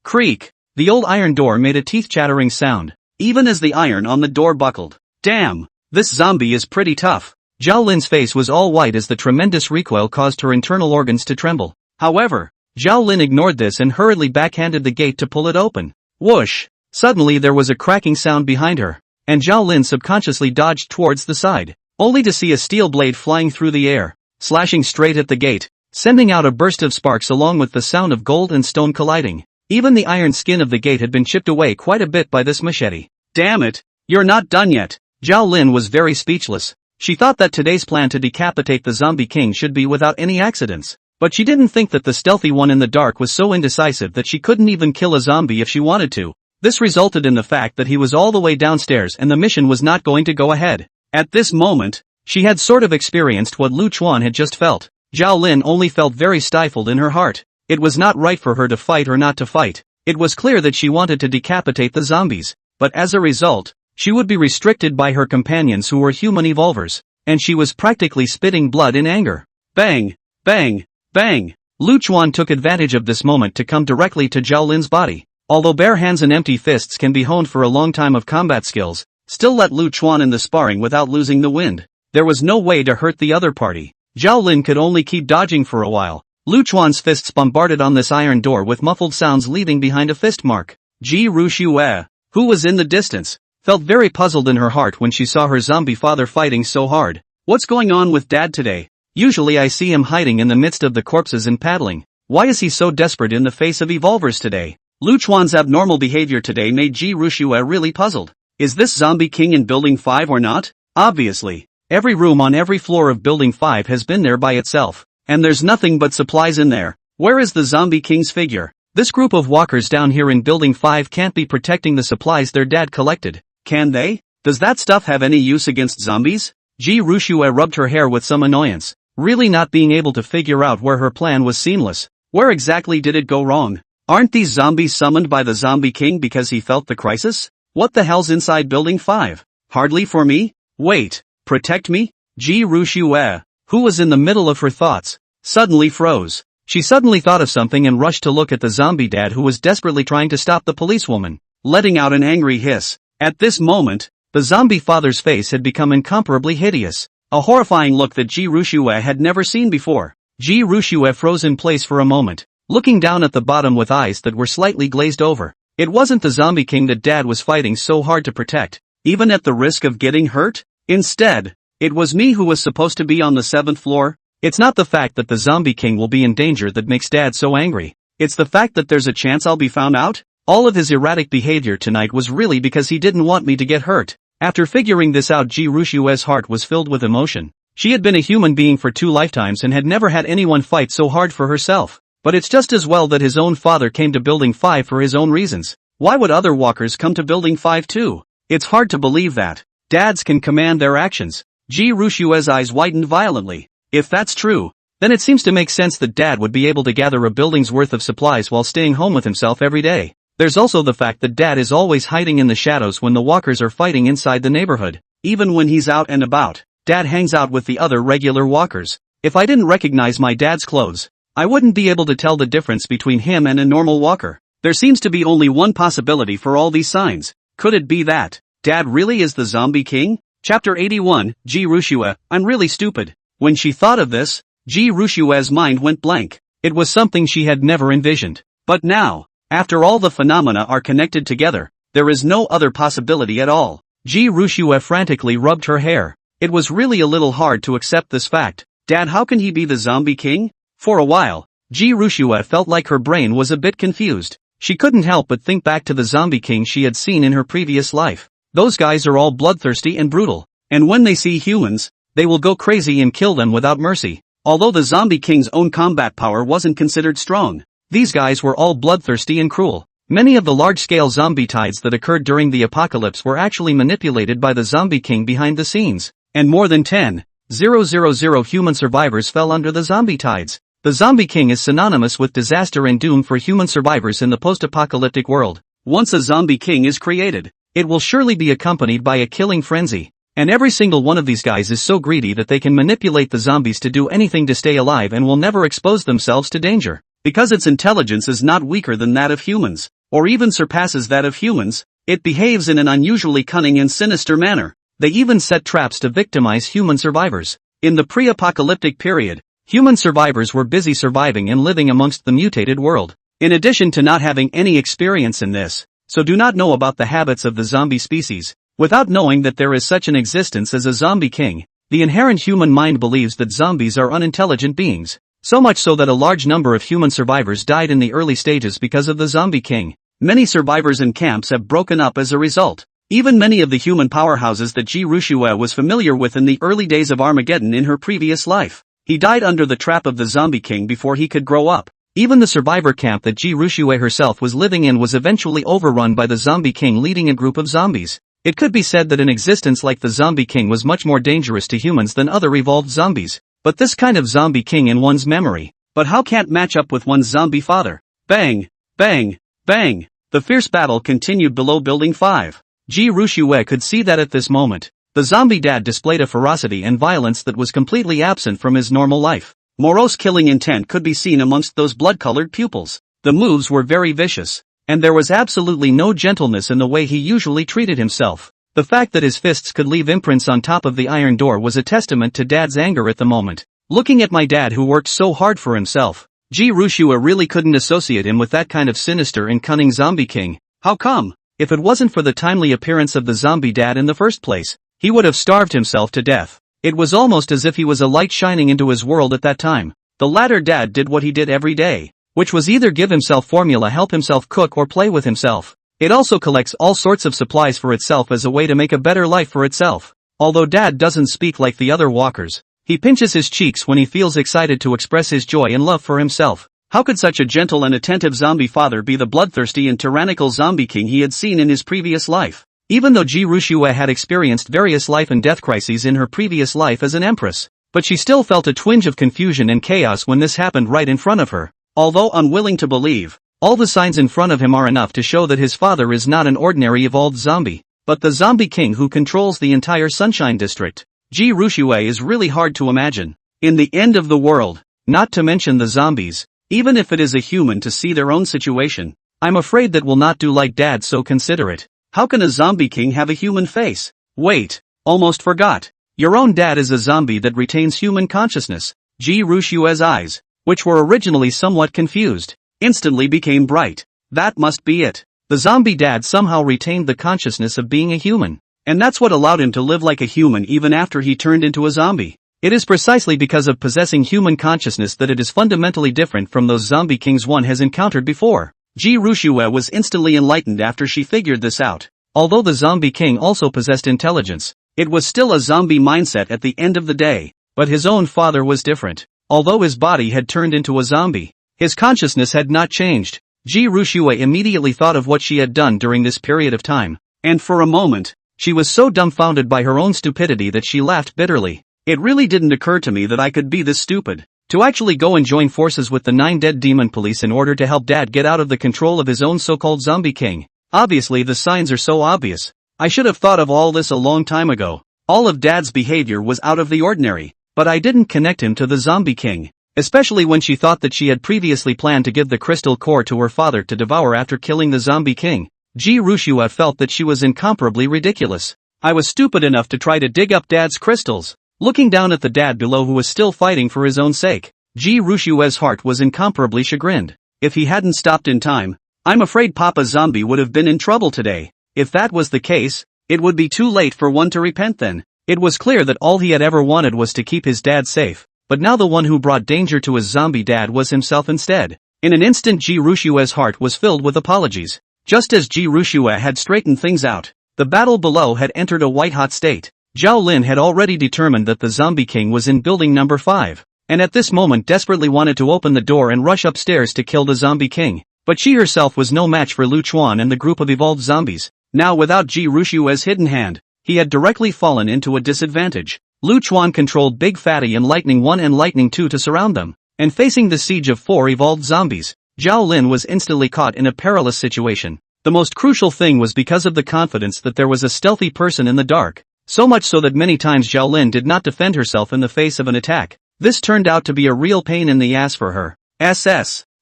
Creak! The old iron door made a teeth-chattering sound, even as the iron on the door buckled. Damn! This zombie is pretty tough. Zhao Lin's face was all white as the tremendous recoil caused her internal organs to tremble. However, Zhao Lin ignored this and hurriedly backhanded the gate to pull it open. Whoosh! Suddenly there was a cracking sound behind her, and Zhao Lin subconsciously dodged towards the side, only to see a steel blade flying through the air, slashing straight at the gate, sending out a burst of sparks along with the sound of gold and stone colliding. Even the iron skin of the gate had been chipped away quite a bit by this machete. Damn it! You're not done yet! Zhao Lin was very speechless. She thought that today's plan to decapitate the zombie king should be without any accidents, but she didn't think that the stealthy one in the dark was so indecisive that she couldn't even kill a zombie if she wanted to. This resulted in the fact that he was all the way downstairs and the mission was not going to go ahead. At this moment, she had sort of experienced what Lu Chuan had just felt. Zhao Lin only felt very stifled in her heart. It was not right for her to fight or not to fight. It was clear that she wanted to decapitate the zombies, but as a result, she would be restricted by her companions who were human evolvers, and she was practically spitting blood in anger. Bang! Bang! Bang! Lu Chuan took advantage of this moment to come directly to Zhao Lin's body. Although bare hands and empty fists can be honed for a long time of combat skills, still let Lu Chuan in the sparring without losing the wind. There was no way to hurt the other party. Zhao Lin could only keep dodging for a while. Lu Chuan's fists bombarded on this iron door with muffled sounds leaving behind a fist mark. Ji Rushue, who was in the distance, felt very puzzled in her heart when she saw her zombie father fighting so hard. What's going on with Dad today? Usually I see him hiding in the midst of the corpses and paddling. Why is he so desperate in the face of evolvers today? Lu Chuan's abnormal behavior today made Ji Rushue really puzzled. Is this zombie king in Building 5 or not? Obviously. Every room on every floor of Building 5 has been there by itself, and there's nothing but supplies in there. Where is the zombie king's figure? This group of walkers down here in Building 5 can't be protecting the supplies their dad collected. Can they? Does that stuff have any use against zombies? Ji Rushue rubbed her hair with some annoyance, really not being able to figure out where her plan was seamless. Where exactly did it go wrong? Aren't these zombies summoned by the zombie king because he felt the crisis? What the hell's inside Building 5? Hardly for me? Wait, protect me? Ji Rushue, who was in the middle of her thoughts, suddenly froze. She suddenly thought of something and rushed to look at the zombie dad who was desperately trying to stop the policewoman, letting out an angry hiss. At this moment, the zombie father's face had become incomparably hideous, a horrifying look that Ji Rushue had never seen before. Ji Rushue froze in place for a moment, looking down at the bottom with eyes that were slightly glazed over. It wasn't the zombie king that Dad was fighting so hard to protect, even at the risk of getting hurt. Instead, it was me who was supposed to be on the 7th floor. It's not the fact that the zombie king will be in danger that makes Dad so angry. It's the fact that there's a chance I'll be found out. All of his erratic behavior tonight was really because he didn't want me to get hurt. After figuring this out, Ji Rushue's heart was filled with emotion. She had been a human being for 2 lifetimes and had never had anyone fight so hard for herself. But it's just as well that his own father came to Building 5 for his own reasons. Why would other walkers come to Building 5 too? It's hard to believe that dads can command their actions. Ji Rushue's eyes widened violently. If that's true, then it seems to make sense that Dad would be able to gather a building's worth of supplies while staying home with himself every day. There's also the fact that Dad is always hiding in the shadows when the walkers are fighting inside the neighborhood. Even when he's out and about, Dad hangs out with the other regular walkers. If I didn't recognize my dad's clothes, I wouldn't be able to tell the difference between him and a normal walker. There seems to be only one possibility for all these signs. Could it be that Dad really is the zombie king? Chapter 81, Ji Rushue, I'm really stupid. When she thought of this, Ji Rushue's mind went blank. It was something she had never envisioned. But now, after all the phenomena are connected together, there is no other possibility at all. Ji Rushue frantically rubbed her hair. It was really a little hard to accept this fact. Dad, how can he be the zombie king? For a while, Ji Rushua felt like her brain was a bit confused. She couldn't help but think back to the zombie king she had seen in her previous life. Those guys are all bloodthirsty and brutal. And when they see humans, they will go crazy and kill them without mercy. Although the zombie king's own combat power wasn't considered strong, these guys were all bloodthirsty and cruel. Many of the large-scale zombie tides that occurred during the apocalypse were actually manipulated by the zombie king behind the scenes. And more than 10,000 human survivors fell under the zombie tides. The zombie king is synonymous with disaster and doom for human survivors in the post-apocalyptic world. Once a zombie king is created, it will surely be accompanied by a killing frenzy. And every single one of these guys is so greedy that they can manipulate the zombies to do anything to stay alive and will never expose themselves to danger. Because its intelligence is not weaker than that of humans, or even surpasses that of humans, it behaves in an unusually cunning and sinister manner. They even set traps to victimize human survivors. In the pre-apocalyptic period, human survivors were busy surviving and living amongst the mutated world. In addition to not having any experience in this, so do not know about the habits of the zombie species. Without knowing that there is such an existence as a zombie king, the inherent human mind believes that zombies are unintelligent beings. So much so that a large number of human survivors died in the early stages because of the zombie king. Many survivors and camps have broken up as a result. Even many of the human powerhouses that Ji Rushua was familiar with in the early days of Armageddon in her previous life. He died under the trap of the zombie king before he could grow up. Even the survivor camp that Ji Rushua herself was living in was eventually overrun by the zombie king leading a group of zombies. It could be said that an existence like the zombie king was much more dangerous to humans than other evolved zombies. But this kind of zombie king in one's memory, but how can't match up with one's zombie father? Bang! Bang! Bang! The fierce battle continued below Building 5. Ji Rushua could see that at this moment, the zombie dad displayed a ferocity and violence that was completely absent from his normal life. Morose killing intent could be seen amongst those blood-colored pupils. The moves were very vicious, and there was absolutely no gentleness in the way he usually treated himself. The fact that his fists could leave imprints on top of the iron door was a testament to Dad's anger at the moment. Looking at my dad who worked so hard for himself, Ji Rushua really couldn't associate him with that kind of sinister and cunning zombie king. How come? If it wasn't for the timely appearance of the zombie dad in the first place, he would have starved himself to death. It was almost as if he was a light shining into his world at that time. The latter dad did what he did every day, which was either give himself formula, help himself cook, or play with himself. It also collects all sorts of supplies for itself as a way to make a better life for itself. Although Dad doesn't speak like the other walkers, he pinches his cheeks when he feels excited to express his joy and love for himself. How could such a gentle and attentive zombie father be the bloodthirsty and tyrannical zombie king he had seen in his previous life? Even though Ji Rushua had experienced various life and death crises in her previous life as an empress, but she still felt a twinge of confusion and chaos when this happened right in front of her. Although unwilling to believe, all the signs in front of him are enough to show that his father is not an ordinary evolved zombie, but the zombie king who controls the entire Sunshine District. Ji Rushua is really hard to imagine. In the end of the world, not to mention the zombies, even if it is a human to see their own situation, I'm afraid that will not do like Dad, so consider it. How can a zombie king have a human face? Wait, almost forgot. Your own dad is a zombie that retains human consciousness. Ji Rushua's eyes, which were originally somewhat confused, instantly became bright. That must be it. The zombie dad somehow retained the consciousness of being a human, and that's what allowed him to live like a human even after he turned into a zombie. It is precisely because of possessing human consciousness that it is fundamentally different from those zombie kings one has encountered before. Ji Rushua was instantly enlightened after she figured this out. Although the zombie king also possessed intelligence, it was still a zombie mindset at the end of the day. But his own father was different. Although his body had turned into a zombie, his consciousness had not changed. Ji Rushua immediately thought of what she had done during this period of time, and for a moment, she was so dumbfounded by her own stupidity that she laughed bitterly. It really didn't occur to me that I could be this stupid. To actually go and join forces with the 9 dead demon police in order to help Dad get out of the control of his own so-called zombie king. Obviously the signs are so obvious. I should have thought of all this a long time ago. All of Dad's behavior was out of the ordinary, but I didn't connect him to the zombie king. Especially when she thought that she had previously planned to give the crystal core to her father to devour after killing the zombie king. Ji Rushua felt that she was incomparably ridiculous. I was stupid enough to try to dig up Dad's crystals. Looking down at the dad below who was still fighting for his own sake, Ji Rushua's heart was incomparably chagrined. If he hadn't stopped in time, I'm afraid Papa Zombie would have been in trouble today. If that was the case, it would be too late for one to repent then. It was clear that all he had ever wanted was to keep his dad safe, but now the one who brought danger to his zombie dad was himself instead. In an instant Ji Rushue's heart was filled with apologies. Just as Ji Rushue had straightened things out, the battle below had entered a white-hot state. Zhao Lin had already determined that the Zombie King was in building number 5, and at this moment desperately wanted to open the door and rush upstairs to kill the Zombie King. But she herself was no match for Lu Chuan and the group of evolved zombies. Now without Ji Rushue's hidden hand, he had directly fallen into a disadvantage. Lu Chuan controlled Big Fatty and Lightning 1 and Lightning 2 to surround them, and facing the siege of 4 evolved zombies, Zhao Lin was instantly caught in a perilous situation. The most crucial thing was because of the confidence that there was a stealthy person in the dark, so much so that many times Zhao Lin did not defend herself in the face of an attack. This turned out to be a real pain in the ass for her.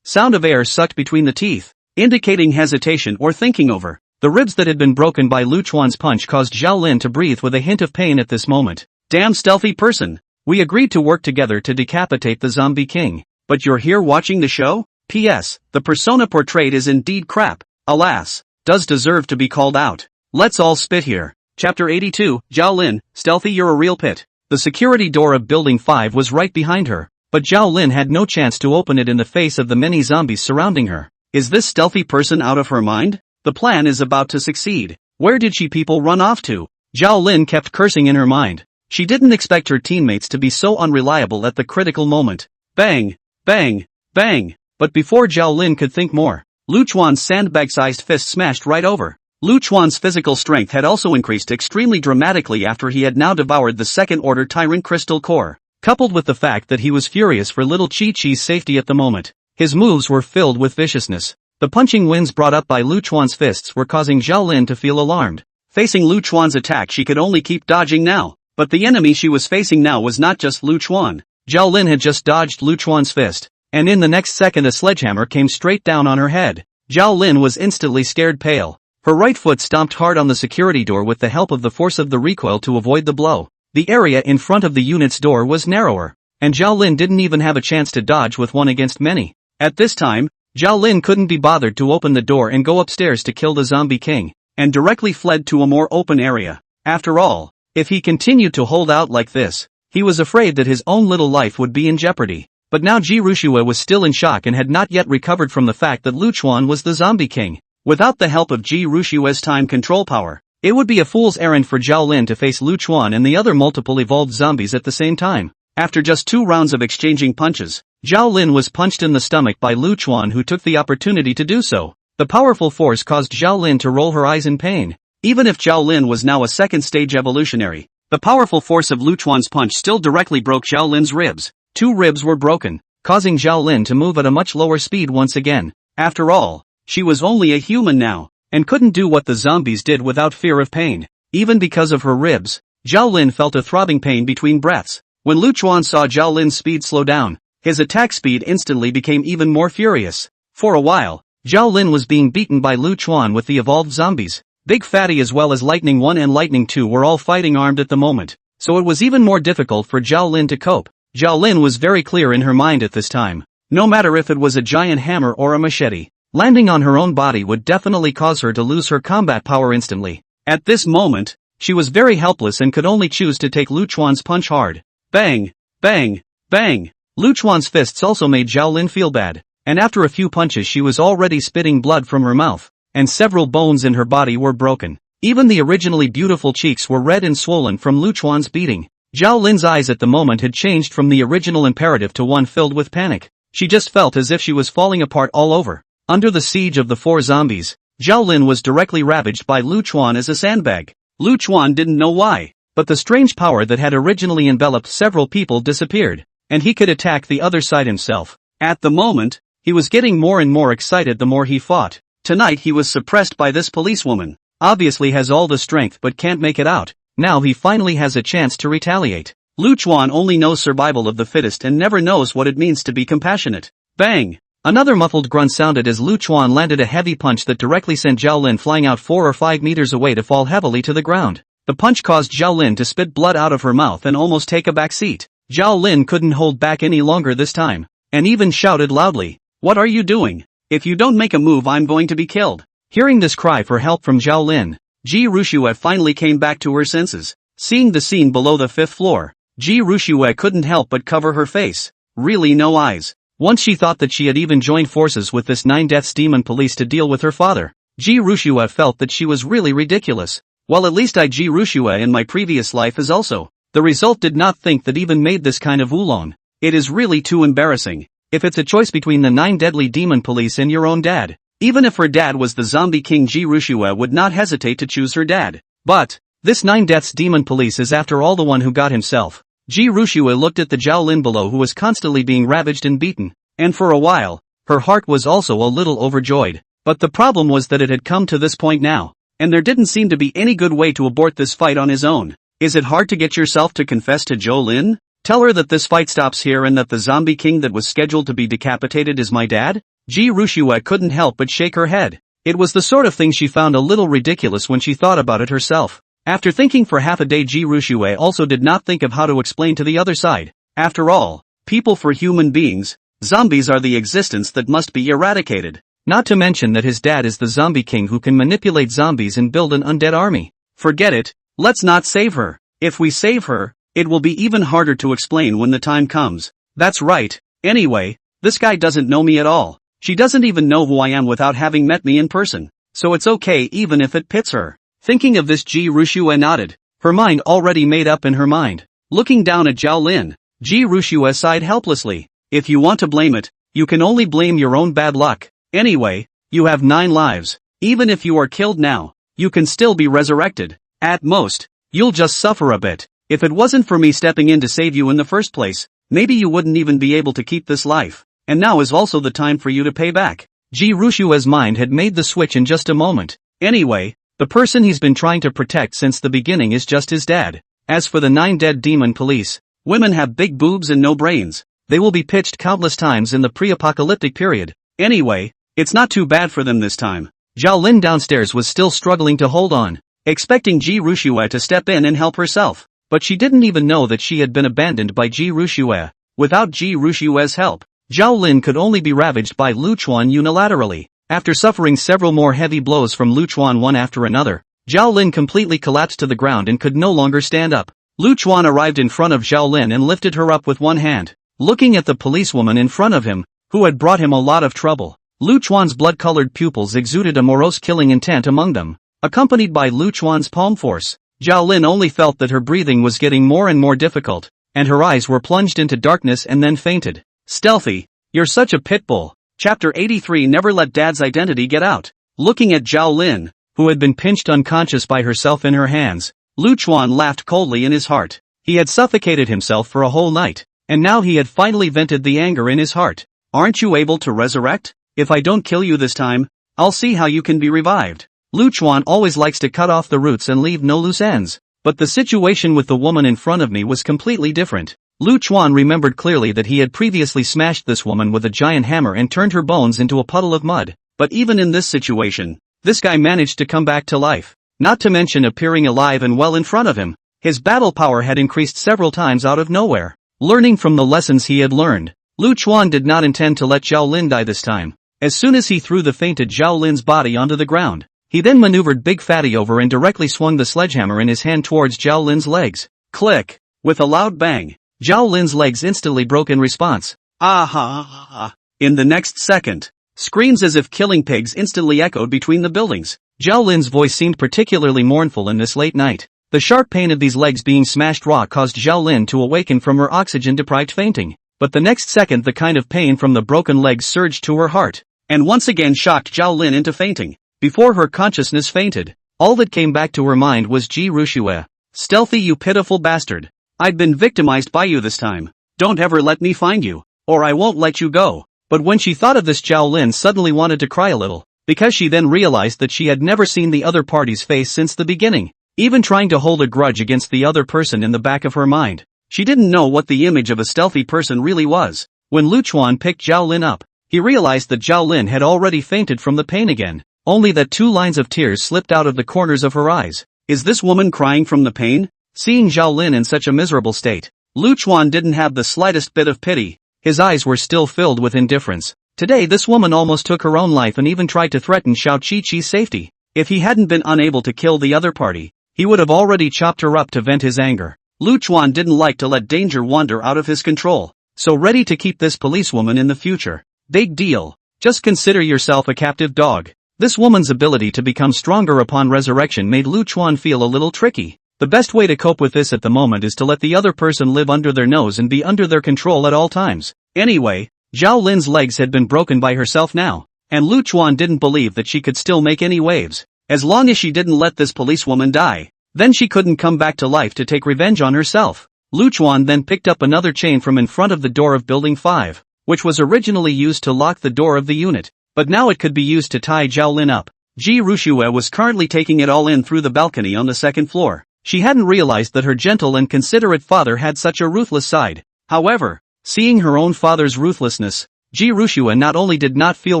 Sound of air sucked between the teeth, indicating hesitation or thinking over. The ribs that had been broken by Lu Chuan's punch caused Zhao Lin to breathe with a hint of pain at this moment. Damn stealthy person. We agreed to work together to decapitate the Zombie King. But you're here watching the show? P.S. The persona portrayed is indeed crap. Alas, does deserve to be called out. Let's all spit here. Chapter 82, Zhao Lin, stealthy you're a real pit. The security door of Building 5 was right behind her, but Zhao Lin had no chance to open it in the face of the many zombies surrounding her. Is this stealthy person out of her mind? The plan is about to succeed. Where did she people run off to? Zhao Lin kept cursing in her mind. She didn't expect her teammates to be so unreliable at the critical moment. Bang! Bang! Bang! But before Zhao Lin could think more, Lu Chuan's sandbag-sized fist smashed right over. Lu Chuan's physical strength had also increased extremely dramatically after he had now devoured the second-order Tyrant Crystal Core. Coupled with the fact that he was furious for little Chi-Chi's safety at the moment, his moves were filled with viciousness. The punching winds brought up by Lu Chuan's fists were causing Zhao Lin to feel alarmed. Facing Lu Chuan's attack she could only keep dodging now. But the enemy she was facing now was not just Lu Chuan. Zhao Lin had just dodged Lu Chuan's fist, and in the next second a sledgehammer came straight down on her head. Zhao Lin was instantly scared pale. Her right foot stomped hard on the security door with the help of the force of the recoil to avoid the blow. The area in front of the unit's door was narrower, and Zhao Lin didn't even have a chance to dodge with one against many. At this time, Zhao Lin couldn't be bothered to open the door and go upstairs to kill the Zombie King, and directly fled to a more open area. After all, if he continued to hold out like this, he was afraid that his own little life would be in jeopardy. But now Ji Rushue was still in shock and had not yet recovered from the fact that Lu Chuan was the Zombie King. Without the help of Ji Rushue's time control power, it would be a fool's errand for Zhao Lin to face Lu Chuan and the other multiple evolved zombies at the same time. After just 2 rounds of exchanging punches, Zhao Lin was punched in the stomach by Lu Chuan, who took the opportunity to do so. The powerful force caused Zhao Lin to roll her eyes in pain. Even if Zhao Lin was now a second-stage evolutionary, the powerful force of Lu Chuan's punch still directly broke Zhao Lin's ribs. 2 ribs were broken, causing Zhao Lin to move at a much lower speed once again. After all, she was only a human now, and couldn't do what the zombies did without fear of pain. Even because of her ribs, Zhao Lin felt a throbbing pain between breaths. When Lu Chuan saw Zhao Lin's speed slow down, his attack speed instantly became even more furious. For a while, Zhao Lin was being beaten by Lu Chuan with the evolved zombies. Big Fatty as well as Lightning 1 and Lightning 2 were all fighting armed at the moment, so it was even more difficult for Zhao Lin to cope. Zhao Lin was very clear in her mind at this time. No matter if it was a giant hammer or a machete, landing on her own body would definitely cause her to lose her combat power instantly. At this moment, she was very helpless and could only choose to take Lu Chuan's punch hard. Bang! Bang! Bang! Lu Chuan's fists also made Zhao Lin feel bad, and after a few punches she was already spitting blood from her mouth, and several bones in her body were broken. Even the originally beautiful cheeks were red and swollen from Lu Chuan's beating. Zhao Lin's eyes at the moment had changed from the original imperative to one filled with panic. She just felt as if she was falling apart all over. Under the siege of the 4 zombies, Zhao Lin was directly ravaged by Lu Chuan as a sandbag. Lu Chuan didn't know why, but the strange power that had originally enveloped several people disappeared, and he could attack the other side himself. At the moment, he was getting more and more excited the more he fought. Tonight he was suppressed by this policewoman. Obviously has all the strength but can't make it out. Now he finally has a chance to retaliate. Lu Chuan only knows survival of the fittest and never knows what it means to be compassionate. Bang! Another muffled grunt sounded as Lu Chuan landed a heavy punch that directly sent Zhao Lin flying out 4 or 5 meters away to fall heavily to the ground. The punch caused Zhao Lin to spit blood out of her mouth and almost take a back seat. Zhao Lin couldn't hold back any longer this time, and even shouted loudly, "What are you doing? If you don't make a move I'm going to be killed." Hearing this cry for help from Zhao Lin, Ji Rushue finally came back to her senses. Seeing the scene below the 5th floor, Ji Rushue couldn't help but cover her face. Really no eyes. Once she thought that she had even joined forces with this 9 Deaths demon police to deal with her father. Ji Rushue felt that she was really ridiculous. Well, at least I Ji Rushue in my previous life is also. The result did not think that even made this kind of oolong. It is really too embarrassing. If it's a choice between the 9 deadly demon police and your own dad. Even if her dad was the zombie king, Ji Rushue would not hesitate to choose her dad. But this 9 Deaths demon police is after all the one who got himself. Ji Rushue looked at the Zhao below, who was constantly being ravaged and beaten, and for a while, her heart was also a little overjoyed. But the problem was that it had come to this point now, and there didn't seem to be any good way to abort this fight on his own. Is it hard to get yourself to confess to Zhao? Tell her that this fight stops here and that the zombie king that was scheduled to be decapitated is my dad? Ji Rushue couldn't help but shake her head. It was the sort of thing she found a little ridiculous when she thought about it herself. After thinking for half a day, Ji Rushue also did not think of how to explain to the other side. After all, people for human beings, zombies are the existence that must be eradicated. Not to mention that his dad is the zombie king who can manipulate zombies and build an undead army. Forget it, let's not save her. If we save her, it will be even harder to explain when the time comes. That's right. Anyway, this guy doesn't know me at all. She doesn't even know who I am without having met me in person. So it's okay even if it pits her. Thinking of this, Ji Rushue nodded, her mind already made up in her mind. Looking down at Zhao, Ji Rushue sighed helplessly. If you want to blame it, you can only blame your own bad luck. Anyway, you have 9 lives. Even if you are killed now, you can still be resurrected. At most, you'll just suffer a bit. If it wasn't for me stepping in to save you in the first place, maybe you wouldn't even be able to keep this life. And now is also the time for you to pay back. Ji Rushue's mind had made the switch in just a moment. Anyway, the person he's been trying to protect since the beginning is just his dad. As for the 9 dead demon police, women have big boobs and no brains. They will be pitched countless times in the pre-apocalyptic period. Anyway, it's not too bad for them this time. Zhao downstairs was still struggling to hold on, expecting Ji Rushue to step in and help herself. But she didn't even know that she had been abandoned by Ji Rushue. Without Ji Rushue's help, Zhao could only be ravaged by Lu Chuan unilaterally. After suffering several more heavy blows from Lu Chuan one after another, Zhao completely collapsed to the ground and could no longer stand up. Lu Chuan arrived in front of Zhao and lifted her up with one hand. Looking at the policewoman in front of him, who had brought him a lot of trouble, Lu Chuan's blood-colored pupils exuded a morose killing intent among them. Accompanied by Lu Chuan's palm force, Zhao only felt that her breathing was getting more and more difficult, and her eyes were plunged into darkness and then fainted. Stealthy, you're such a pit bull. Chapter 83. Never let dad's identity get out. Looking at Zhao, who had been pinched unconscious by herself in her hands, Lu Chuan laughed coldly in his heart. He had suffocated himself for a whole night, and now he had finally vented the anger in his heart. Aren't you able to resurrect? If I don't kill you this time, I'll see how you can be revived. Lu Chuan always likes to cut off the roots and leave no loose ends. But the situation with the woman in front of me was completely different. Lu Chuan remembered clearly that he had previously smashed this woman with a giant hammer and turned her bones into a puddle of mud. But even in this situation, this guy managed to come back to life. Not to mention appearing alive and well in front of him. His battle power had increased several times out of nowhere. Learning from the lessons he had learned, Lu Chuan did not intend to let Zhao die this time. As soon as he threw the fainted Zhao body onto the ground, he then maneuvered Big Fatty over and directly swung the sledgehammer in his hand towards Zhao legs. Click! With a loud bang, Zhao legs instantly broke in response. Ah! In the next second, screams as if killing pigs instantly echoed between the buildings. Zhao voice seemed particularly mournful in this late night. The sharp pain of these legs being smashed raw caused Zhao to awaken from her oxygen-deprived fainting. But the next second the kind of pain from the broken legs surged to her heart, and once again shocked Zhao into fainting. Before her consciousness fainted, all that came back to her mind was Ji Rushue. Stealthy, you pitiful bastard. I'd been victimized by you this time. Don't ever let me find you, or I won't let you go. But when she thought of this, Zhao suddenly wanted to cry a little, because she then realized that she had never seen the other party's face since the beginning. Even trying to hold a grudge against the other person in the back of her mind, she didn't know what the image of a stealthy person really was. When Lu Chuan picked Zhao up, he realized that Zhao had already fainted from the pain again. Only that 2 lines of tears slipped out of the corners of her eyes. Is this woman crying from the pain? Seeing Zhao in such a miserable state, Lu Chuan didn't have the slightest bit of pity. His eyes were still filled with indifference. Today this woman almost took her own life and even tried to threaten Xiao Qi-Qi's safety. If he hadn't been unable to kill the other party, he would have already chopped her up to vent his anger. Lu Chuan didn't like to let danger wander out of his control, so ready to keep this policewoman in the future. Big deal. Just consider yourself a captive dog. This woman's ability to become stronger upon resurrection made Lu Chuan feel a little tricky. The best way to cope with this at the moment is to let the other person live under their nose and be under their control at all times. Anyway, Zhao Lin's legs had been broken by herself now, and Lu Chuan didn't believe that she could still make any waves. As long as she didn't let this policewoman die, then she couldn't come back to life to take revenge on herself. Lu Chuan then picked up another chain from in front of the door of Building 5, which was originally used to lock the door of the unit, but now it could be used to tie Zhao Lin up. Ji Rushue was currently taking it all in through the balcony on the second floor. She hadn't realized that her gentle and considerate father had such a ruthless side. However, seeing her own father's ruthlessness, Ji Rushue not only did not feel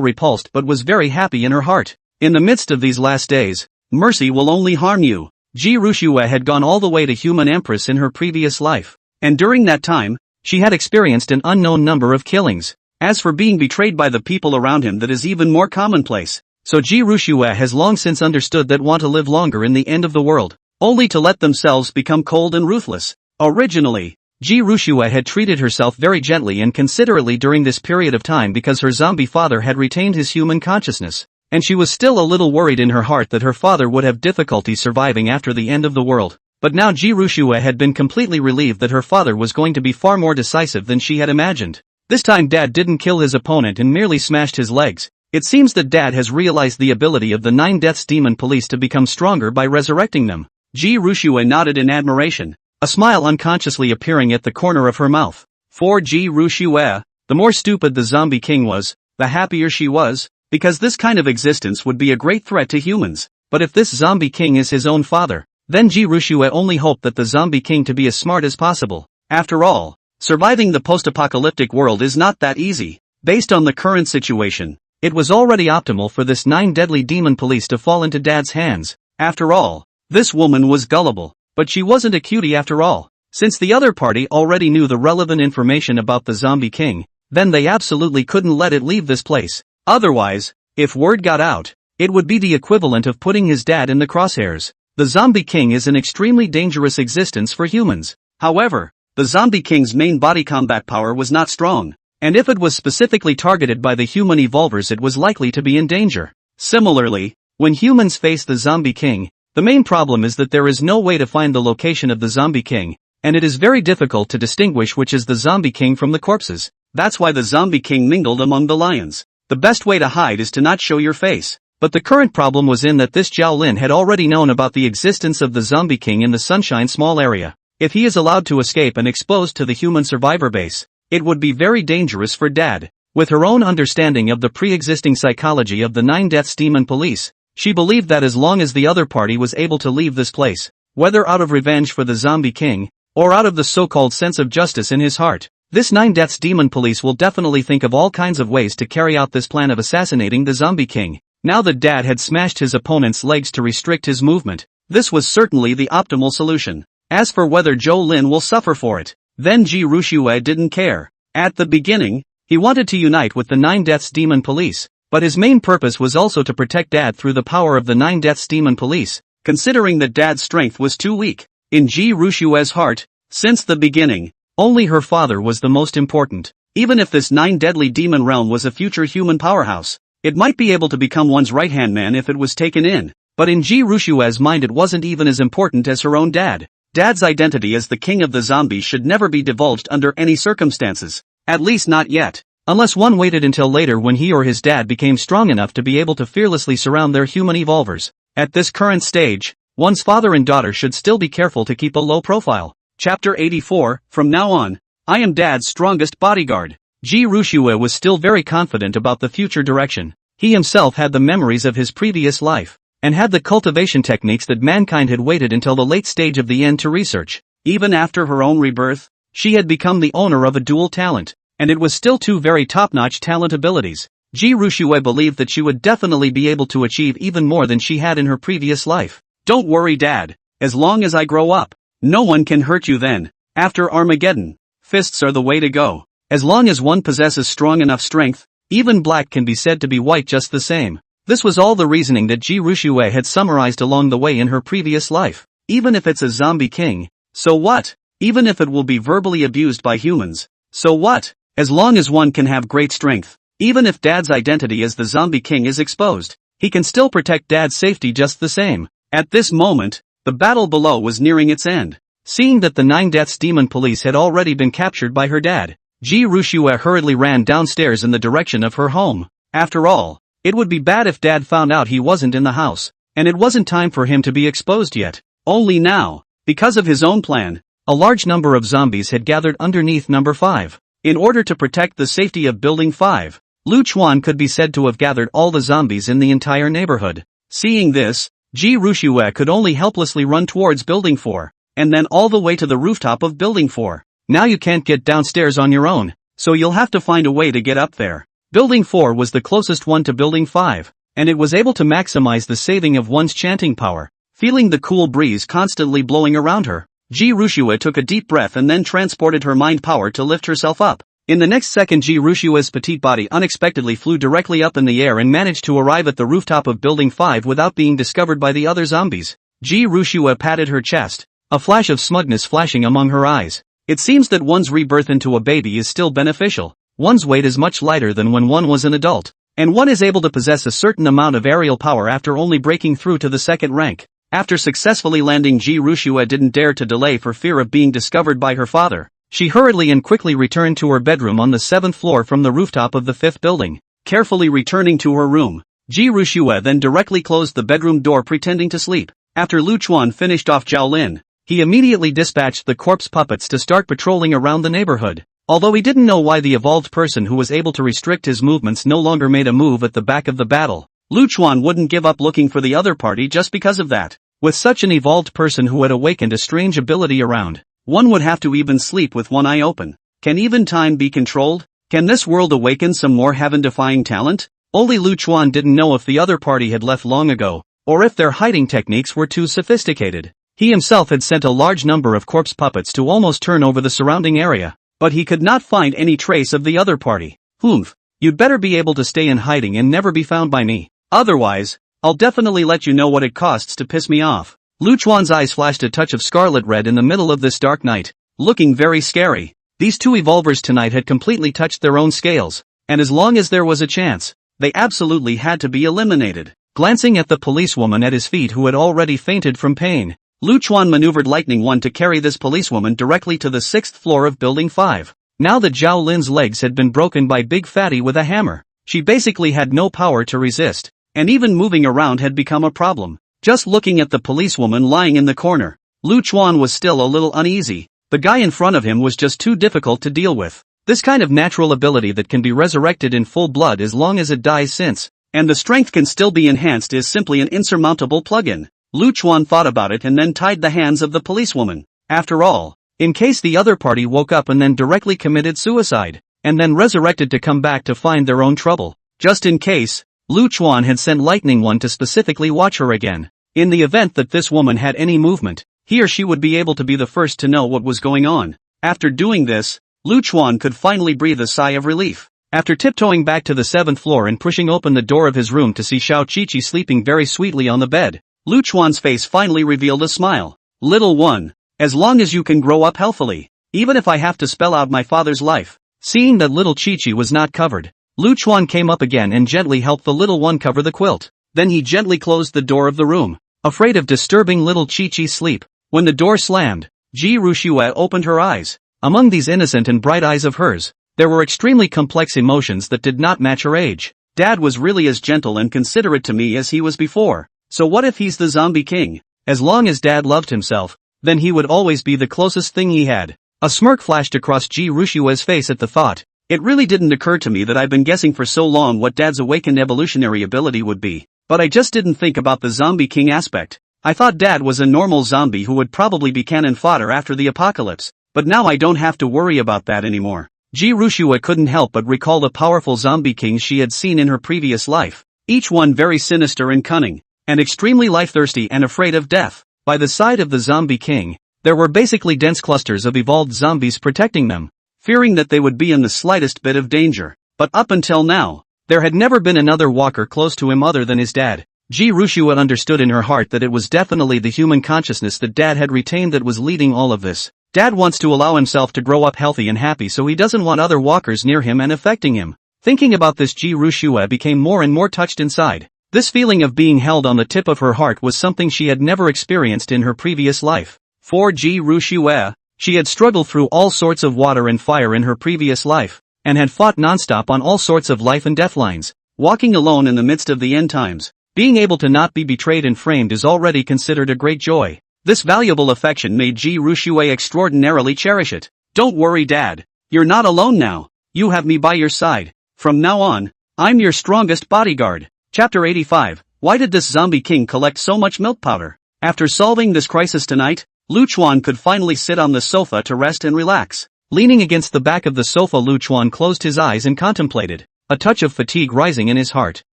repulsed but was very happy in her heart. In the midst of these last days, mercy will only harm you. Ji Rushue had gone all the way to human empress in her previous life, and during that time, she had experienced an unknown number of killings. As for being betrayed by the people around him, that is even more commonplace. So Ji Rushue has long since understood that want to live longer in the end of the world, only to let themselves become cold and ruthless. Originally, Ji Rushue had treated herself very gently and considerately during this period of time because her zombie father had retained his human consciousness, and she was still a little worried in her heart that her father would have difficulty surviving after the end of the world. But now Ji Rushue had been completely relieved that her father was going to be far more decisive than she had imagined. This time Dad didn't kill his opponent and merely smashed his legs. It seems that Dad has realized the ability of the 9 Deaths Demon Police to become stronger by resurrecting them. Ji Rushue nodded in admiration, a smile unconsciously appearing at the corner of her mouth. For Ji Rushue, the more stupid the Zombie King was, the happier she was, because this kind of existence would be a great threat to humans. But if this Zombie King is his own father, then Ji Rushue only hoped that the Zombie King to be as smart as possible. After all, surviving the post-apocalyptic world is not that easy. Based on the current situation, it was already optimal for this 9 deadly demon police to fall into Dad's hands. After all, this woman was gullible, but she wasn't a cutie after all. Since the other party already knew the relevant information about the Zombie King, then they absolutely couldn't let it leave this place. Otherwise, if word got out, it would be the equivalent of putting his dad in the crosshairs. The Zombie King is an extremely dangerous existence for humans. However, the Zombie King's main body combat power was not strong, and if it was specifically targeted by the human evolvers, it was likely to be in danger. Similarly, when humans face the Zombie King, the main problem is that there is no way to find the location of the Zombie King, and it is very difficult to distinguish which is the Zombie King from the corpses. That's why the Zombie King mingled among the lions. The best way to hide is to not show your face. But the current problem was in that this Zhao Lin had already known about the existence of the Zombie King in the Sunshine Small area. If he is allowed to escape and exposed to the human survivor base, it would be very dangerous for Dad. With her own understanding of the pre-existing psychology of the 9 Deaths Demon Police, she believed that as long as the other party was able to leave this place, whether out of revenge for the Zombie King, or out of the so-called sense of justice in his heart, this 9 Deaths Demon Police will definitely think of all kinds of ways to carry out this plan of assassinating the Zombie King. Now that Dad had smashed his opponent's legs to restrict his movement, this was certainly the optimal solution. As for whether Zhou Lin will suffer for it, then Ji Rushue didn't care. At the beginning, he wanted to unite with the 9 Deaths Demon Police, but his main purpose was also to protect Dad through the power of the 9 Deaths Demon Police, considering that Dad's strength was too weak. In Ji Rushue's heart, since the beginning, only her father was the most important. Even if this 9 deadly demon realm was a future human powerhouse, it might be able to become one's right-hand man if it was taken in. But in Ji Rushue's mind, it wasn't even as important as her own dad. Dad's identity as the king of the zombies should never be divulged under any circumstances. At least not yet. Unless one waited until later when he or his dad became strong enough to be able to fearlessly surround their human evolvers. At this current stage, one's father and daughter should still be careful to keep a low profile. Chapter 84, From now on, I am Dad's strongest bodyguard. Ji Rushue was still very confident about the future direction. He himself had the memories of his previous life, and had the cultivation techniques that mankind had waited until the late stage of the end to research. Even after her own rebirth, she had become the owner of a dual talent, and it was still 2 very top-notch talent abilities. Ji Rushue believed that she would definitely be able to achieve even more than she had in her previous life. Don't worry, Dad. As long as I grow up, no one can hurt you then. After Armageddon, fists are the way to go. As long as one possesses strong enough strength, even black can be said to be white just the same. This was all the reasoning that Ji Rushue had summarized along the way in her previous life. Even if it's a zombie king, so what? Even if it will be verbally abused by humans, so what? As long as one can have great strength. Even if Dad's identity as the zombie king is exposed, he can still protect Dad's safety just the same. At this moment, the battle below was nearing its end. Seeing that the 9 Deaths Demon Police had already been captured by her dad, Ji Rushua hurriedly ran downstairs in the direction of her home. After all, it would be bad if Dad found out he wasn't in the house, and it wasn't time for him to be exposed yet. Only now, because of his own plan, a large number of zombies had gathered underneath number 5. In order to protect the safety of Building 5, Lu Chuan could be said to have gathered all the zombies in the entire neighborhood. Seeing this, Ji Rushua could only helplessly run towards Building 4, and then all the way to the rooftop of Building 4. Now you can't get downstairs on your own, so you'll have to find a way to get up there. Building 4 was the closest one to Building 5, and it was able to maximize the saving of one's chanting power. Feeling the cool breeze constantly blowing around her, Ji Rushua took a deep breath and then transported her mind power to lift herself up. In the next second, Ji Rushua's petite body unexpectedly flew directly up in the air and managed to arrive at the rooftop of Building 5 without being discovered by the other zombies. Ji Rushua patted her chest, a flash of smugness flashing among her eyes. It seems that one's rebirth into a baby is still beneficial. One's weight is much lighter than when one was an adult, and one is able to possess a certain amount of aerial power after only breaking through to the second rank. After successfully landing, Ji Rushua didn't dare to delay for fear of being discovered by her father. She hurriedly and quickly returned to her bedroom on the 7th floor from the rooftop of the 5th building. Carefully returning to her room, Ji Rushua then directly closed the bedroom door, pretending to sleep. After Lu Chuan finished off Zhao Lin, he immediately dispatched the corpse puppets to start patrolling around the neighborhood. Although he didn't know why the evolved person who was able to restrict his movements no longer made a move at the back of the battle, Lu Chuan wouldn't give up looking for the other party just because of that. With such an evolved person who had awakened a strange ability around, one would have to even sleep with one eye open. Can even time be controlled? Can this world awaken some more heaven-defying talent? Only Lu Chuan didn't know if the other party had left long ago, or if their hiding techniques were too sophisticated. He himself had sent a large number of corpse puppets to almost turn over the surrounding area, but he could not find any trace of the other party. Humph, you'd better be able to stay in hiding and never be found by me. Otherwise, I'll definitely let you know what it costs to piss me off. Lu Chuan's eyes flashed a touch of scarlet red in the middle of this dark night, looking very scary. These two evolvers tonight had completely touched their own scales, and as long as there was a chance, they absolutely had to be eliminated. Glancing at the policewoman at his feet who had already fainted from pain, Lu Chuan maneuvered Lightning One to carry this policewoman directly to the 6th floor of Building 5. Now that Zhao Lin's legs had been broken by Big Fatty with a hammer, she basically had no power to resist, and even moving around had become a problem. Just looking at the policewoman lying in the corner, Lu Chuan was still a little uneasy. The guy in front of him was just too difficult to deal with. This kind of natural ability that can be resurrected in full blood as long as it dies since, and the strength can still be enhanced, is simply an insurmountable plug-in. Lu Chuan thought about it and then tied the hands of the policewoman. After all, in case the other party woke up and then directly committed suicide, and then resurrected to come back to find their own trouble. Just in case, Lu Chuan had sent Lightning One to specifically watch her again. In the event that this woman had any movement, he or she would be able to be the first to know what was going on. After doing this, Lu Chuan could finally breathe a sigh of relief. After tiptoeing back to the 7th floor and pushing open the door of his room to see Xiao Qiqi sleeping very sweetly on the bed, Lu Chuan's face finally revealed a smile. Little one, as long as you can grow up healthily, even if I have to spell out my father's life. Seeing that little Qiqi was not covered, Lu Chuan came up again and gently helped the little one cover the quilt. Then he gently closed the door of the room, afraid of disturbing little Qiqi's sleep. When the door slammed, Ji Rushua opened her eyes. Among these innocent and bright eyes of hers, there were extremely complex emotions that did not match her age. Dad was really as gentle and considerate to me as he was before. So what if he's the zombie king? As long as Dad loved himself, then he would always be the closest thing he had. A smirk flashed across Ji Rushua's face at the thought. It really didn't occur to me that I've been guessing for so long what Dad's awakened evolutionary ability would be. But I just didn't think about the zombie king aspect. I thought Dad was a normal zombie who would probably be cannon fodder after the apocalypse. But now I don't have to worry about that anymore. Ji Rushua couldn't help but recall the powerful zombie kings she had seen in her previous life. Each one very sinister and cunning, and extremely life-thirsty and afraid of death. By the side of the zombie king, there were basically dense clusters of evolved zombies protecting them, fearing that they would be in the slightest bit of danger. But up until now, there had never been another walker close to him other than his dad. Ji Rushua understood in her heart that it was definitely the human consciousness that Dad had retained that was leading all of this. Dad wants to allow himself to grow up healthy and happy, so he doesn't want other walkers near him and affecting him. Thinking about this, Ji Rushua became more and more touched inside. This feeling of being held on the tip of her heart was something she had never experienced in her previous life. For Ji Rushua, she had struggled through all sorts of water and fire in her previous life, and had fought nonstop on all sorts of life and death lines. Walking alone in the midst of the end times, being able to not be betrayed and framed is already considered a great joy. This valuable affection made Ji Rushua extraordinarily cherish it. Don't worry, Dad. You're not alone now. You have me by your side. From now on, I'm your strongest bodyguard. Chapter 85. Why did this zombie king collect so much milk powder? After solving this crisis tonight, Lu Chuan could finally sit on the sofa to rest and relax. Leaning against the back of the sofa, Lu Chuan closed his eyes and contemplated, a touch of fatigue rising in his heart.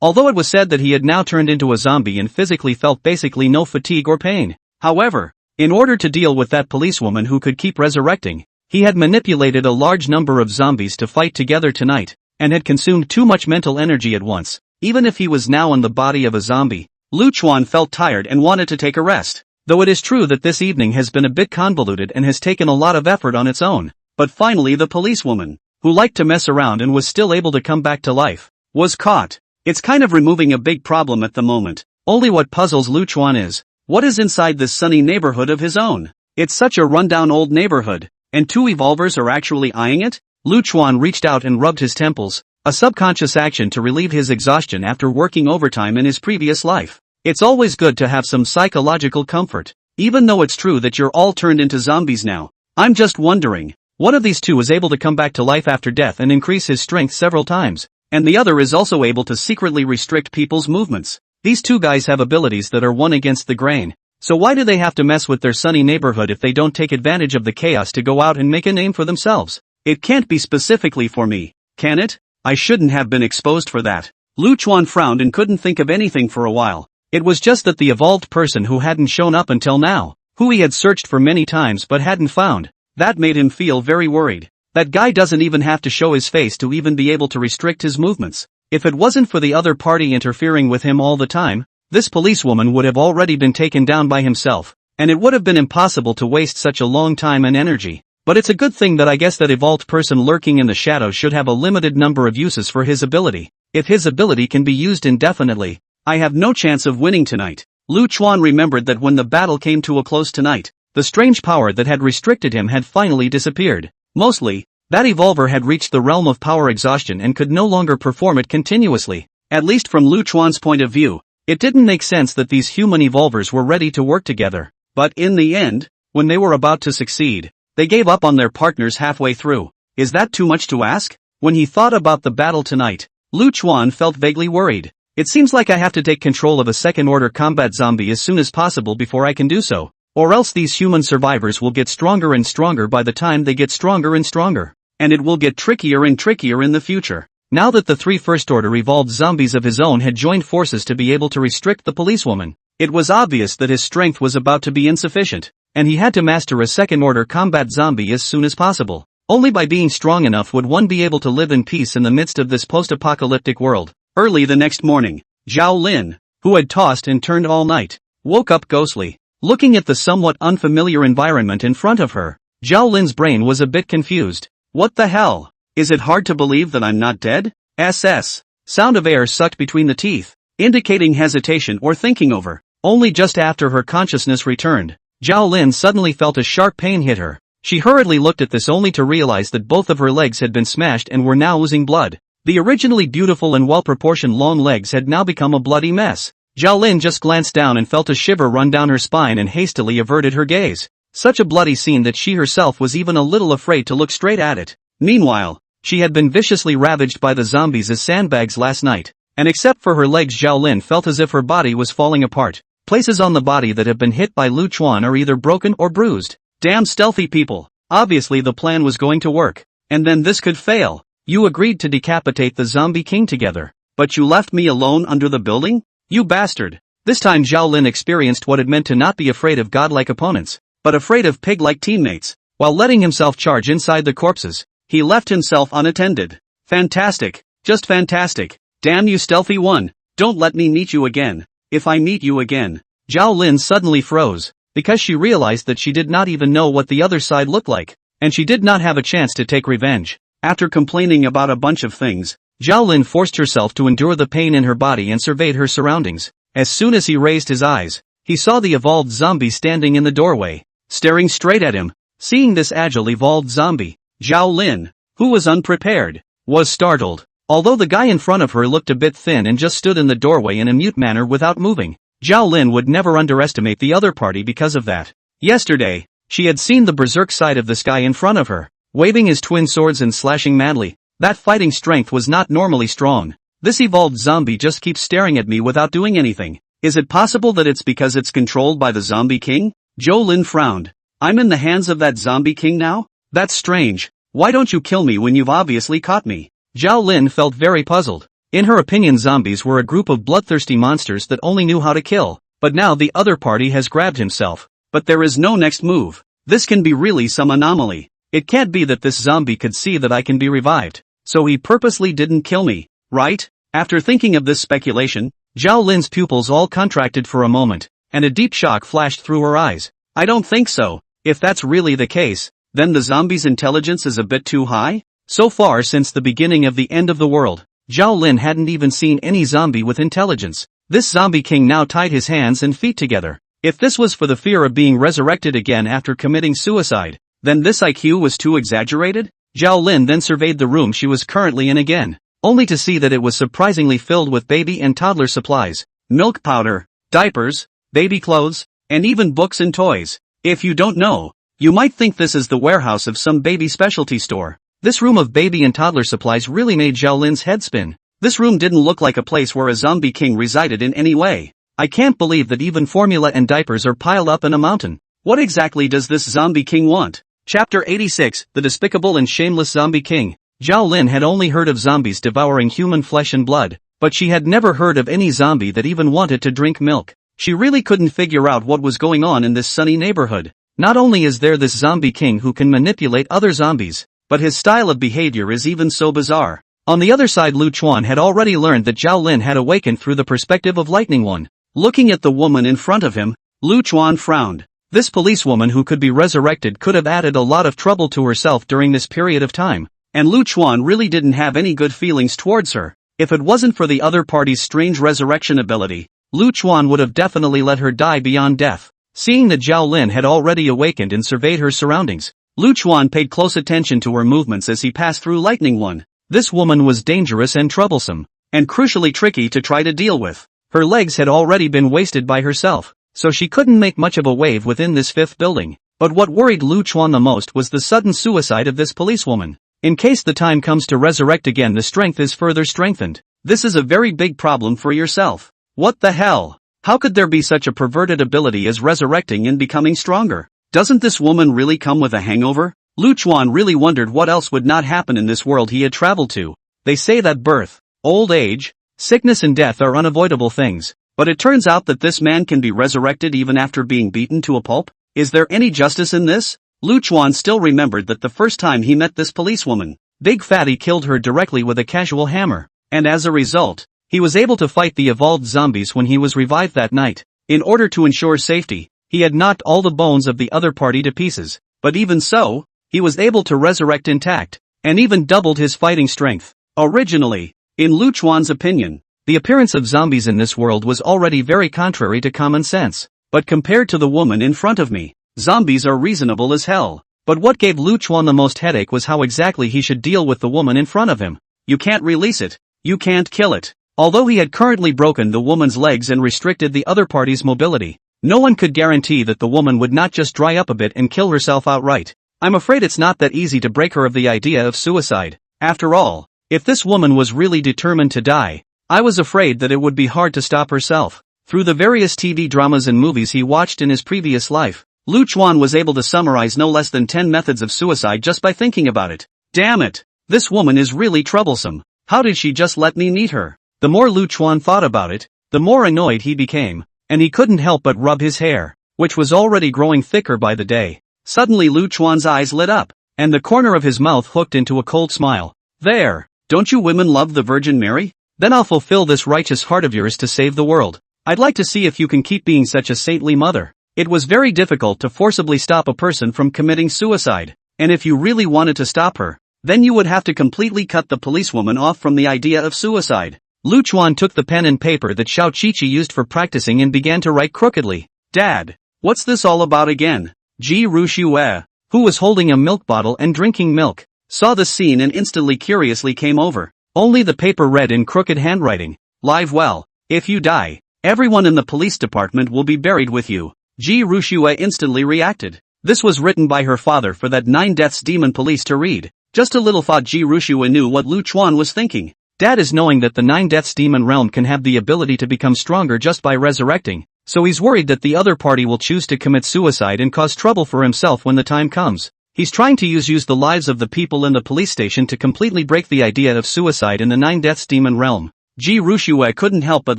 Although it was said that he had now turned into a zombie and physically felt basically no fatigue or pain. However, in order to deal with that policewoman who could keep resurrecting, he had manipulated a large number of zombies to fight together tonight, and had consumed too much mental energy at once. Even if he was now in the body of a zombie, Lu Chuan felt tired and wanted to take a rest. Though it is true that this evening has been a bit convoluted and has taken a lot of effort on its own. But finally the policewoman, who liked to mess around and was still able to come back to life, was caught. It's kind of removing a big problem at the moment. Only what puzzles Lu Chuan is, what is inside this sunny neighborhood of his own? It's such a rundown old neighborhood, and two evolvers are actually eyeing it? Lu Chuan reached out and rubbed his temples, a subconscious action to relieve his exhaustion after working overtime in his previous life. It's always good to have some psychological comfort, even though it's true that you're all turned into zombies now. I'm just wondering, one of these two was able to come back to life after death and increase his strength several times, and the other is also able to secretly restrict people's movements. These two guys have abilities that are one against the grain, so why do they have to mess with their sunny neighborhood if they don't take advantage of the chaos to go out and make a name for themselves? It can't be specifically for me, can it? I shouldn't have been exposed for that. Lu Chuan frowned and couldn't think of anything for a while. It was just that the evolved person who hadn't shown up until now, who he had searched for many times but hadn't found, that made him feel very worried. That guy doesn't even have to show his face to even be able to restrict his movements. If it wasn't for the other party interfering with him all the time, this policewoman would have already been taken down by himself, and it would have been impossible to waste such a long time and energy. But it's a good thing that I guess that evolved person lurking in the shadows should have a limited number of uses for his ability. If his ability can be used indefinitely, I have no chance of winning tonight. Lu Chuan remembered that when the battle came to a close tonight, the strange power that had restricted him had finally disappeared. Mostly, that evolver had reached the realm of power exhaustion and could no longer perform it continuously. At least from Lu Chuan's point of view, it didn't make sense that these human evolvers were ready to work together. But in the end, when they were about to succeed, they gave up on their partners halfway through. Is that too much to ask? When he thought about the battle tonight, Lu Chuan felt vaguely worried. It seems like I have to take control of a second-order combat zombie as soon as possible before I can do so, or else these human survivors will get stronger and stronger by the time they get stronger and stronger, and it will get trickier and trickier in the future. Now that the three first-order evolved zombies of his own had joined forces to be able to restrict the policewoman, it was obvious that his strength was about to be insufficient, and he had to master a second-order combat zombie as soon as possible. Only by being strong enough would one be able to live in peace in the midst of this post-apocalyptic world. Early the next morning, Zhao Lin, who had tossed and turned all night, woke up ghostly. Looking at the somewhat unfamiliar environment in front of her, Zhao Lin's brain was a bit confused. What the hell? Is it hard to believe that I'm not dead? SS. Sound of air sucked between the teeth, indicating hesitation or thinking over. Only just after her consciousness returned, Zhao Lin suddenly felt a sharp pain hit her. She hurriedly looked at this only to realize that both of her legs had been smashed and were now oozing blood. The originally beautiful and well-proportioned long legs had now become a bloody mess. Zhao Lin just glanced down and felt a shiver run down her spine and hastily averted her gaze. Such a bloody scene that she herself was even a little afraid to look straight at it. Meanwhile, she had been viciously ravaged by the zombies as sandbags last night, and except for her legs, Zhao Lin felt as if her body was falling apart. Places on the body that have been hit by Lu Chuan are either broken or bruised. Damn stealthy people. Obviously the plan was going to work. And then this could fail. You agreed to decapitate the zombie king together, but you left me alone under the building? You bastard. This time Zhao Lin experienced what it meant to not be afraid of godlike opponents, but afraid of pig-like teammates. While letting himself charge inside the corpses, he left himself unattended. Fantastic. Just fantastic. Damn you stealthy one. Don't let me meet you again. if I meet you again. Zhao Lin suddenly froze, because she realized that she did not even know what the other side looked like, and she did not have a chance to take revenge. After complaining about a bunch of things, Zhao Lin forced herself to endure the pain in her body and surveyed her surroundings. As soon as he raised his eyes, he saw the evolved zombie standing in the doorway, staring straight at him. Seeing this agile evolved zombie, Zhao Lin, who was unprepared, was startled. Although the guy in front of her looked a bit thin and just stood in the doorway in a mute manner without moving, Zhao Lin would never underestimate the other party because of that. Yesterday, she had seen the berserk side of this guy in front of her, waving his twin swords and slashing madly. That fighting strength was not normally strong. This evolved zombie just keeps staring at me without doing anything. Is it possible that it's because it's controlled by the zombie king? Zhao Lin frowned. I'm in the hands of that zombie king now? That's strange. Why don't you kill me when you've obviously caught me? Zhao Lin felt very puzzled. In her opinion, zombies were a group of bloodthirsty monsters that only knew how to kill, but now the other party has grabbed himself. But there is no next move. This can be really some anomaly. It can't be that this zombie could see that I can be revived, so he purposely didn't kill me, right? After thinking of this speculation, Zhao Lin's pupils all contracted for a moment, and a deep shock flashed through her eyes. I don't think so. If that's really the case, then the zombie's intelligence is a bit too high? So far since the beginning of the end of the world, Zhao Lin hadn't even seen any zombie with intelligence. This zombie king now tied his hands and feet together. If this was for the fear of being resurrected again after committing suicide, then this IQ was too exaggerated? Zhao Lin then surveyed the room she was currently in again, only to see that it was surprisingly filled with baby and toddler supplies, milk powder, diapers, baby clothes, and even books and toys. If you don't know, you might think this is the warehouse of some baby specialty store. This room of baby and toddler supplies really made Zhao Lin's head spin. This room didn't look like a place where a zombie king resided in any way. I can't believe that even formula and diapers are piled up in a mountain. What exactly does this zombie king want? Chapter 86, The Despicable and Shameless Zombie King. Zhao Lin had only heard of zombies devouring human flesh and blood, but she had never heard of any zombie that even wanted to drink milk. She really couldn't figure out what was going on in this sunny neighborhood. Not only is there this zombie king who can manipulate other zombies, but his style of behavior is even so bizarre. On the other side, Lu Chuan had already learned that Zhao Lin had awakened through the perspective of Lightning One. Looking at the woman in front of him, Lu Chuan frowned. This policewoman who could be resurrected could have added a lot of trouble to herself during this period of time, and Lu Chuan really didn't have any good feelings towards her. If it wasn't for the other party's strange resurrection ability, Lu Chuan would have definitely let her die beyond death. Seeing that Zhao Lin had already awakened and surveyed her surroundings, Lu Chuan paid close attention to her movements as he passed through Lightning One. This woman was dangerous and troublesome, and crucially tricky to try to deal with. Her legs had already been wasted by herself, so she couldn't make much of a wave within this fifth building. But what worried Lu Chuan the most was the sudden suicide of this policewoman. In case the time comes to resurrect again, the strength is further strengthened. This is a very big problem for yourself. What the hell? How could there be such a perverted ability as resurrecting and becoming stronger? Doesn't this woman really come with a hangover? Lu Chuan really wondered what else would not happen in this world he had traveled to. They say that birth, old age, sickness and death are unavoidable things, but it turns out that this man can be resurrected even after being beaten to a pulp? Is there any justice in this? Lu Chuan still remembered that the first time he met this policewoman, Big Fatty killed her directly with a casual hammer, and as a result, he was able to fight the evolved zombies when he was revived that night. In order to ensure safety, he had knocked all the bones of the other party to pieces, but even so, he was able to resurrect intact, and even doubled his fighting strength. Originally, in Lu Chuan's opinion, the appearance of zombies in this world was already very contrary to common sense. But compared to the woman in front of me, zombies are reasonable as hell. But what gave Lu Chuan the most headache was how exactly he should deal with the woman in front of him. You can't release it. You can't kill it. Although he had currently broken the woman's legs and restricted the other party's mobility, no one could guarantee that the woman would not just dry up a bit and kill herself outright. I'm afraid it's not that easy to break her of the idea of suicide. After all, if this woman was really determined to die, I was afraid that it would be hard to stop herself. Through the various TV dramas and movies he watched in his previous life, Lu Chuan was able to summarize no less than 10 methods of suicide just by thinking about it. Damn it! This woman is really troublesome. How did she just let me meet her? The more Lu Chuan thought about it, the more annoyed he became, and he couldn't help but rub his hair, which was already growing thicker by the day. Suddenly Lu Chuan's eyes lit up, and the corner of his mouth hooked into a cold smile. There! Don't you women love the Virgin Mary? Then I'll fulfill this righteous heart of yours to save the world. I'd like to see if you can keep being such a saintly mother. It was very difficult to forcibly stop a person from committing suicide, and if you really wanted to stop her, then you would have to completely cut the policewoman off from the idea of suicide. Lu Chuan took the pen and paper that Xiao Qiqi used for practicing and began to write crookedly. Dad, what's this all about again? Ji Ruxue, who was holding a milk bottle and drinking milk, saw the scene and instantly curiously came over. Only the paper read in crooked handwriting. Live well. If you die, everyone in the police department will be buried with you. Ji Ruxue instantly reacted. This was written by her father for that 9 Deaths Demon Police to read. Just a little thought Ji Ruxue knew what Lu Chuan was thinking. Dad is knowing that the 9 Deaths Demon realm can have the ability to become stronger just by resurrecting, so he's worried that the other party will choose to commit suicide and cause trouble for himself when the time comes. He's trying to use the lives of the people in the police station to completely break the idea of suicide in the 9 Deaths Demon realm. Ji Ruxue couldn't help but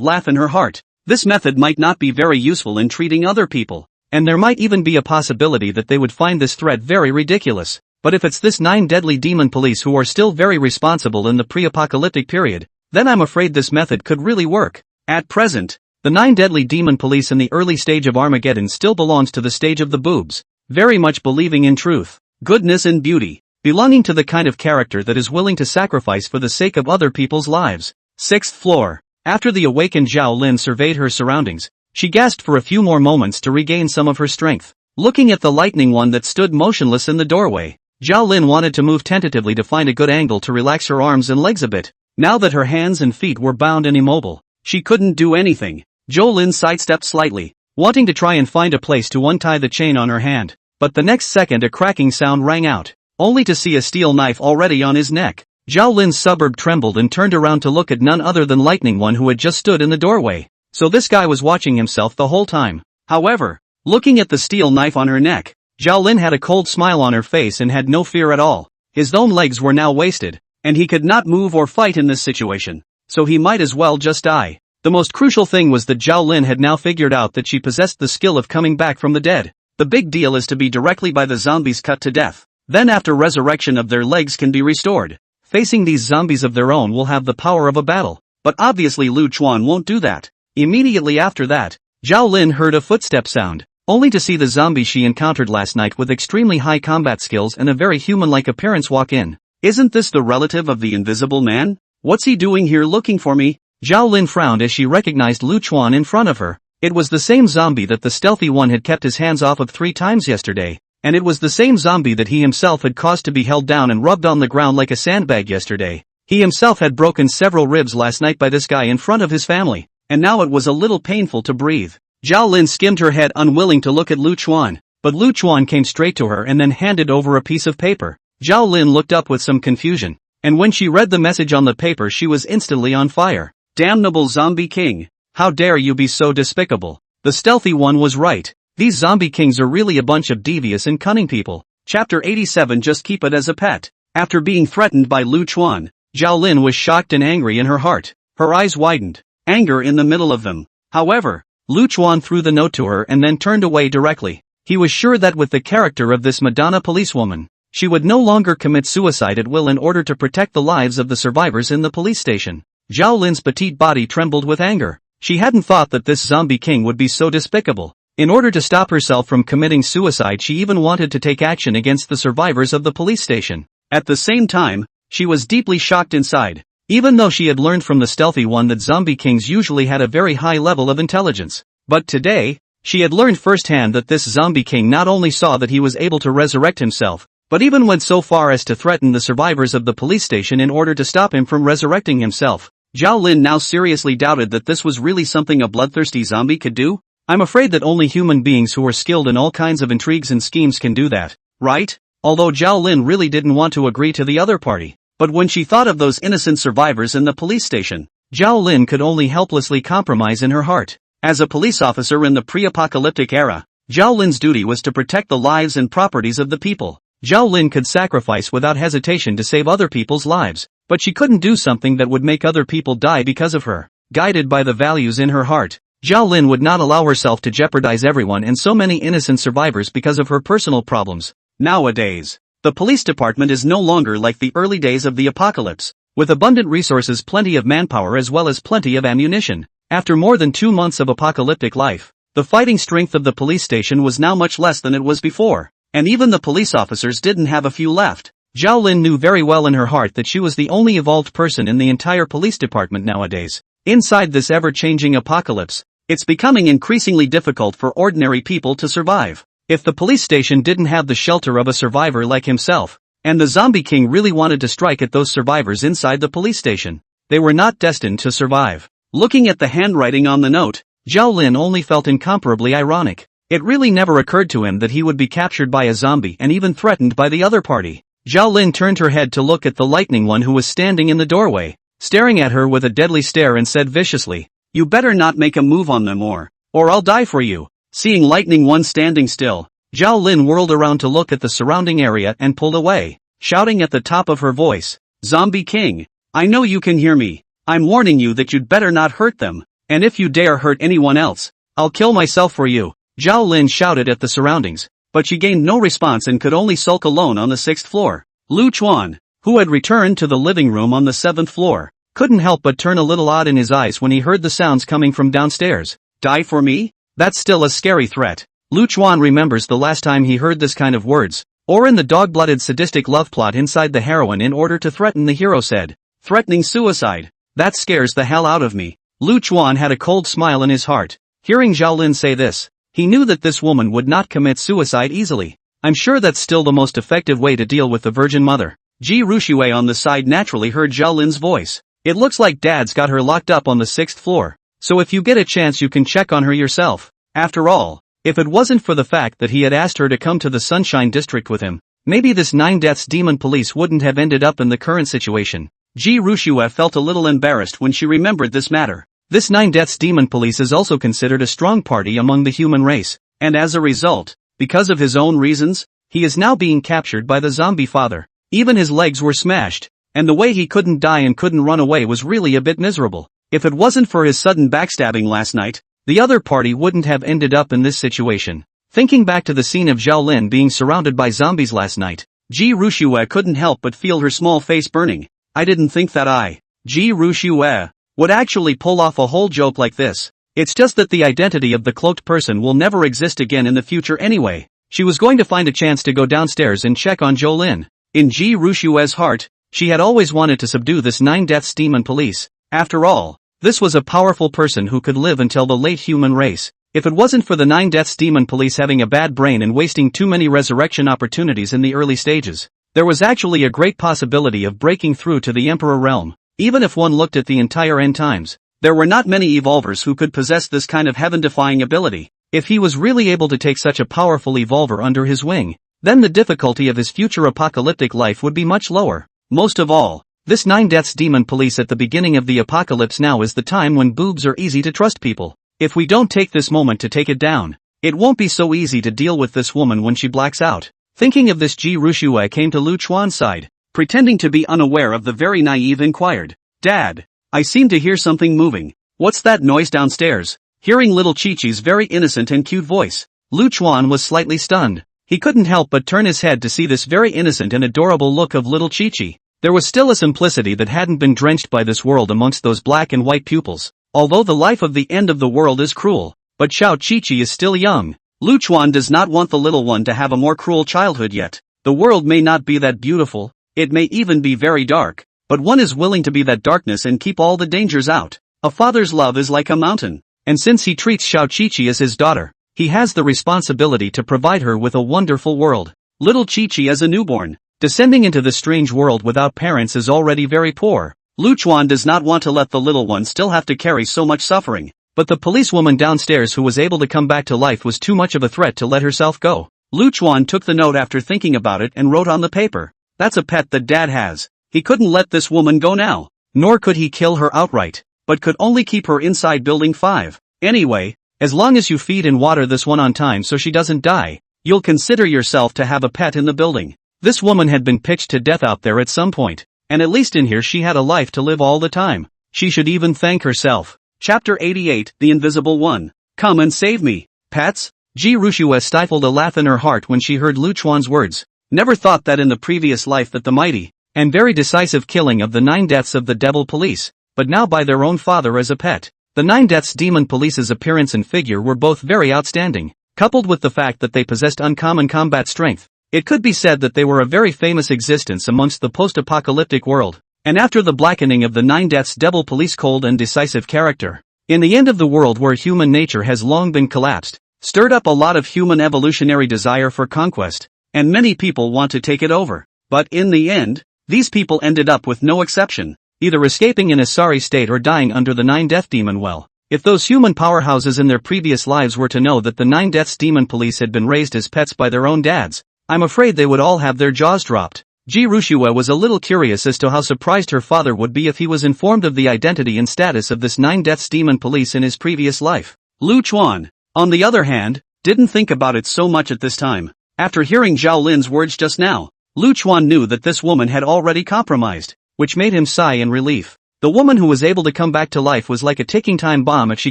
laugh in her heart. This method might not be very useful in treating other people, and there might even be a possibility that they would find this threat very ridiculous. But if it's this 9 deadly demon police who are still very responsible in the pre-apocalyptic period, then I'm afraid this method could really work. At present, the 9 deadly demon police in the early stage of Armageddon still belongs to the stage of the boobs, very much believing in truth, goodness and beauty, belonging to the kind of character that is willing to sacrifice for the sake of other people's lives. 6th floor. After the awakened Zhao Lin surveyed her surroundings, she gasped for a few more moments to regain some of her strength. Looking at the lightning one that stood motionless in the doorway, Zhao Lin wanted to move tentatively to find a good angle to relax her arms and legs a bit. Now that her hands and feet were bound and immobile, she couldn't do anything. Zhao Lin sidestepped slightly, wanting to try and find a place to untie the chain on her hand, but the next second a cracking sound rang out, only to see a steel knife already on his neck. Zhao Lin's suburb trembled and turned around to look at none other than Lightning One, who had just stood in the doorway. So this guy was watching himself the whole time. However, looking at the steel knife on her neck, Zhao Lin had a cold smile on her face and had no fear at all. His own legs were now wasted, and he could not move or fight in this situation, so he might as well just die. The most crucial thing was that Zhao Lin had now figured out that she possessed the skill of coming back from the dead. The big deal is to be directly by the zombies cut to death. Then after resurrection of their legs can be restored. Facing these zombies of their own will have the power of a battle, but obviously Lu Chuan won't do that. Immediately after that, Zhao Lin heard a footstep sound, only to see the zombie she encountered last night with extremely high combat skills and a very human-like appearance walk in. Isn't this the relative of the Invisible Man? What's he doing here looking for me? Zhao Lin frowned as she recognized Lu Chuan in front of her. It was the same zombie that the stealthy one had kept his hands off of 3 times yesterday, and it was the same zombie that he himself had caused to be held down and rubbed on the ground like a sandbag yesterday. He himself had broken several ribs last night by this guy in front of his family, and now it was a little painful to breathe. Zhao Lin skimmed her head, unwilling to look at Lu Chuan, but Lu Chuan came straight to her and then handed over a piece of paper. Zhao Lin looked up with some confusion, and when she read the message on the paper she was instantly on fire. Damnable zombie king! How dare you be so despicable? The stealthy one was right. These zombie kings are really a bunch of devious and cunning people. Chapter 87. Just keep it as a pet. After being threatened by Lu Chuan, Zhao Lin was shocked and angry in her heart. Her eyes widened, anger in the middle of them. However, Lu Chuan threw the note to her and then turned away directly. He was sure that with the character of this Madonna policewoman, she would no longer commit suicide at will in order to protect the lives of the survivors in the police station. Zhao Lin's petite body trembled with anger. She hadn't thought that this zombie king would be so despicable. In order to stop herself from committing suicide, she even wanted to take action against the survivors of the police station. At the same time, she was deeply shocked inside. Even though she had learned from the stealthy one that zombie kings usually had a very high level of intelligence. But today, she had learned firsthand that this zombie king not only saw that he was able to resurrect himself, but even went so far as to threaten the survivors of the police station in order to stop him from resurrecting himself. Zhao Lin now seriously doubted that this was really something a bloodthirsty zombie could do. I'm afraid that only human beings who are skilled in all kinds of intrigues and schemes can do that, right? Although Zhao Lin really didn't want to agree to the other party. But when she thought of those innocent survivors in the police station, Zhao Lin could only helplessly compromise in her heart. As a police officer in the pre-apocalyptic era, Zhao Lin's duty was to protect the lives and properties of the people. Zhao Lin could sacrifice without hesitation to save other people's lives, but she couldn't do something that would make other people die because of her. Guided by the values in her heart, Zhao Lin would not allow herself to jeopardize everyone and so many innocent survivors because of her personal problems. Nowadays, the police department is no longer like the early days of the apocalypse, with abundant resources, plenty of manpower as well as plenty of ammunition. After more than 2 months of apocalyptic life, the fighting strength of the police station was now much less than it was before, and even the police officers didn't have a few left. Zhao Lin knew very well in her heart that she was the only evolved person in the entire police department nowadays. Inside this ever-changing apocalypse, it's becoming increasingly difficult for ordinary people to survive. If the police station didn't have the shelter of a survivor like himself, and the zombie king really wanted to strike at those survivors inside the police station, they were not destined to survive. Looking at the handwriting on the note, Zhao Lin only felt incomparably ironic. It really never occurred to him that he would be captured by a zombie and even threatened by the other party. Zhao Lin turned her head to look at the lightning one who was standing in the doorway, staring at her with a deadly stare, and said viciously, "You better not make a move on them or I'll die for you." Seeing lightning one standing still, Zhao Lin whirled around to look at the surrounding area and pulled away, shouting at the top of her voice, "Zombie King, I know you can hear me. I'm warning you that you'd better not hurt them, and if you dare hurt anyone else, I'll kill myself for you." Zhao Lin shouted at the surroundings, but she gained no response and could only sulk alone on the 6th floor. Lu Chuan, who had returned to the living room on the 7th floor, couldn't help but turn a little odd in his eyes when he heard the sounds coming from downstairs. Die for me? That's still a scary threat. Lu Chuan remembers the last time he heard this kind of words, or in the dog-blooded sadistic love plot inside the heroine in order to threaten the hero said, "Threatening suicide. That scares the hell out of me." Lu Chuan had a cold smile in his heart. Hearing Zhao Lin say this, he knew that this woman would not commit suicide easily. I'm sure that's still the most effective way to deal with the Virgin Mother. Ji Ruxue on the side naturally heard Zhao Lin's voice. It looks like Dad's got her locked up on the 6th floor, so if you get a chance you can check on her yourself. After all, if it wasn't for the fact that he had asked her to come to the Sunshine District with him, maybe this 9 Deaths Demon Police wouldn't have ended up in the current situation. Ji Ruxue felt a little embarrassed when she remembered this matter. This 9 Deaths Demon Police is also considered a strong party among the human race, and as a result, because of his own reasons, he is now being captured by the zombie father. Even his legs were smashed, and the way he couldn't die and couldn't run away was really a bit miserable. If it wasn't for his sudden backstabbing last night, the other party wouldn't have ended up in this situation. Thinking back to the scene of Zhao Lin being surrounded by zombies last night, Ji Ruxue couldn't help but feel her small face burning. I didn't think that Ji Ruxue, would actually pull off a whole joke like this. It's just that the identity of the cloaked person will never exist again in the future anyway. She was going to find a chance to go downstairs and check on Zhao Lin. In Ji Ruxue's heart, she had always wanted to subdue this 9 Deaths Demon Police. After all, this was a powerful person who could live until the late human race. If it wasn't for the 9 Deaths Demon Police having a bad brain and wasting too many resurrection opportunities in the early stages, there was actually a great possibility of breaking through to the Emperor realm. Even if one looked at the entire end times, there were not many evolvers who could possess this kind of heaven-defying ability. If he was really able to take such a powerful evolver under his wing, then the difficulty of his future apocalyptic life would be much lower. Most of all, this 9 Deaths Demon Police at the beginning of the apocalypse now is the time when boobs are easy to trust people. If we don't take this moment to take it down, it won't be so easy to deal with this woman when she blacks out. Thinking of this, Ji Ruxue came to Lu Chuan's side, pretending to be unaware of the very naive, inquired, "Dad, I seem to hear something moving. What's that noise downstairs?" Hearing little Chi-Chi's very innocent and cute voice, Lu Chuan was slightly stunned. He couldn't help but turn his head to see this very innocent and adorable look of little Chi-Chi. There was still a simplicity that hadn't been drenched by this world amongst those black and white pupils. Although the life of the end of the world is cruel, but Xiao Chi-Chi is still young. Lu Chuan does not want the little one to have a more cruel childhood yet. The world may not be that beautiful, it may even be very dark, but one is willing to be that darkness and keep all the dangers out. A father's love is like a mountain, and since he treats Xiao Chi-Chi as his daughter, he has the responsibility to provide her with a wonderful world. Little Chi-Chi as a newborn, descending into this strange world without parents is already very poor. Lu Chuan does not want to let the little one still have to carry so much suffering, but the policewoman downstairs who was able to come back to life was too much of a threat to let herself go. Lu Chuan took the note after thinking about it and wrote on the paper, "That's a pet that Dad has. He couldn't let this woman go now, nor could he kill her outright, but could only keep her inside Building 5. Anyway, as long as you feed and water this one on time so she doesn't die, you'll consider yourself to have a pet in the building." This woman had been pitched to death out there at some point, and at least in here she had a life to live all the time. She should even thank herself. Chapter 88, The Invisible One. Come and save me, pets? Ji Ruxue stifled a laugh in her heart when she heard Lu Chuan's words. Never thought that in the previous life that the mighty and very decisive killing of the 9 deaths of the devil police, but now by their own father as a pet. The Nine Deaths Demon Police's appearance and figure were both very outstanding, coupled with the fact that they possessed uncommon combat strength. It could be said that they were a very famous existence amongst the post-apocalyptic world, and after the blackening of the Nine Deaths Devil Police cold and decisive character. In the end of the world where human nature has long been collapsed, stirred up a lot of human evolutionary desire for conquest, and many people want to take it over. But in the end, these people ended up with no exception, either escaping in a sorry state or dying under the Nine Death Demon well. If those human powerhouses in their previous lives were to know that the Nine Deaths Demon Police had been raised as pets by their own dads, I'm afraid they would all have their jaws dropped. Jirushua was a little curious as to how surprised her father would be if he was informed of the identity and status of this Nine Deaths Demon Police in his previous life. Lu Chuan, on the other hand, didn't think about it so much at this time. After hearing Zhao Lin's words just now, Lu Chuan knew that this woman had already compromised, which made him sigh in relief. The woman who was able to come back to life was like a ticking time bomb if she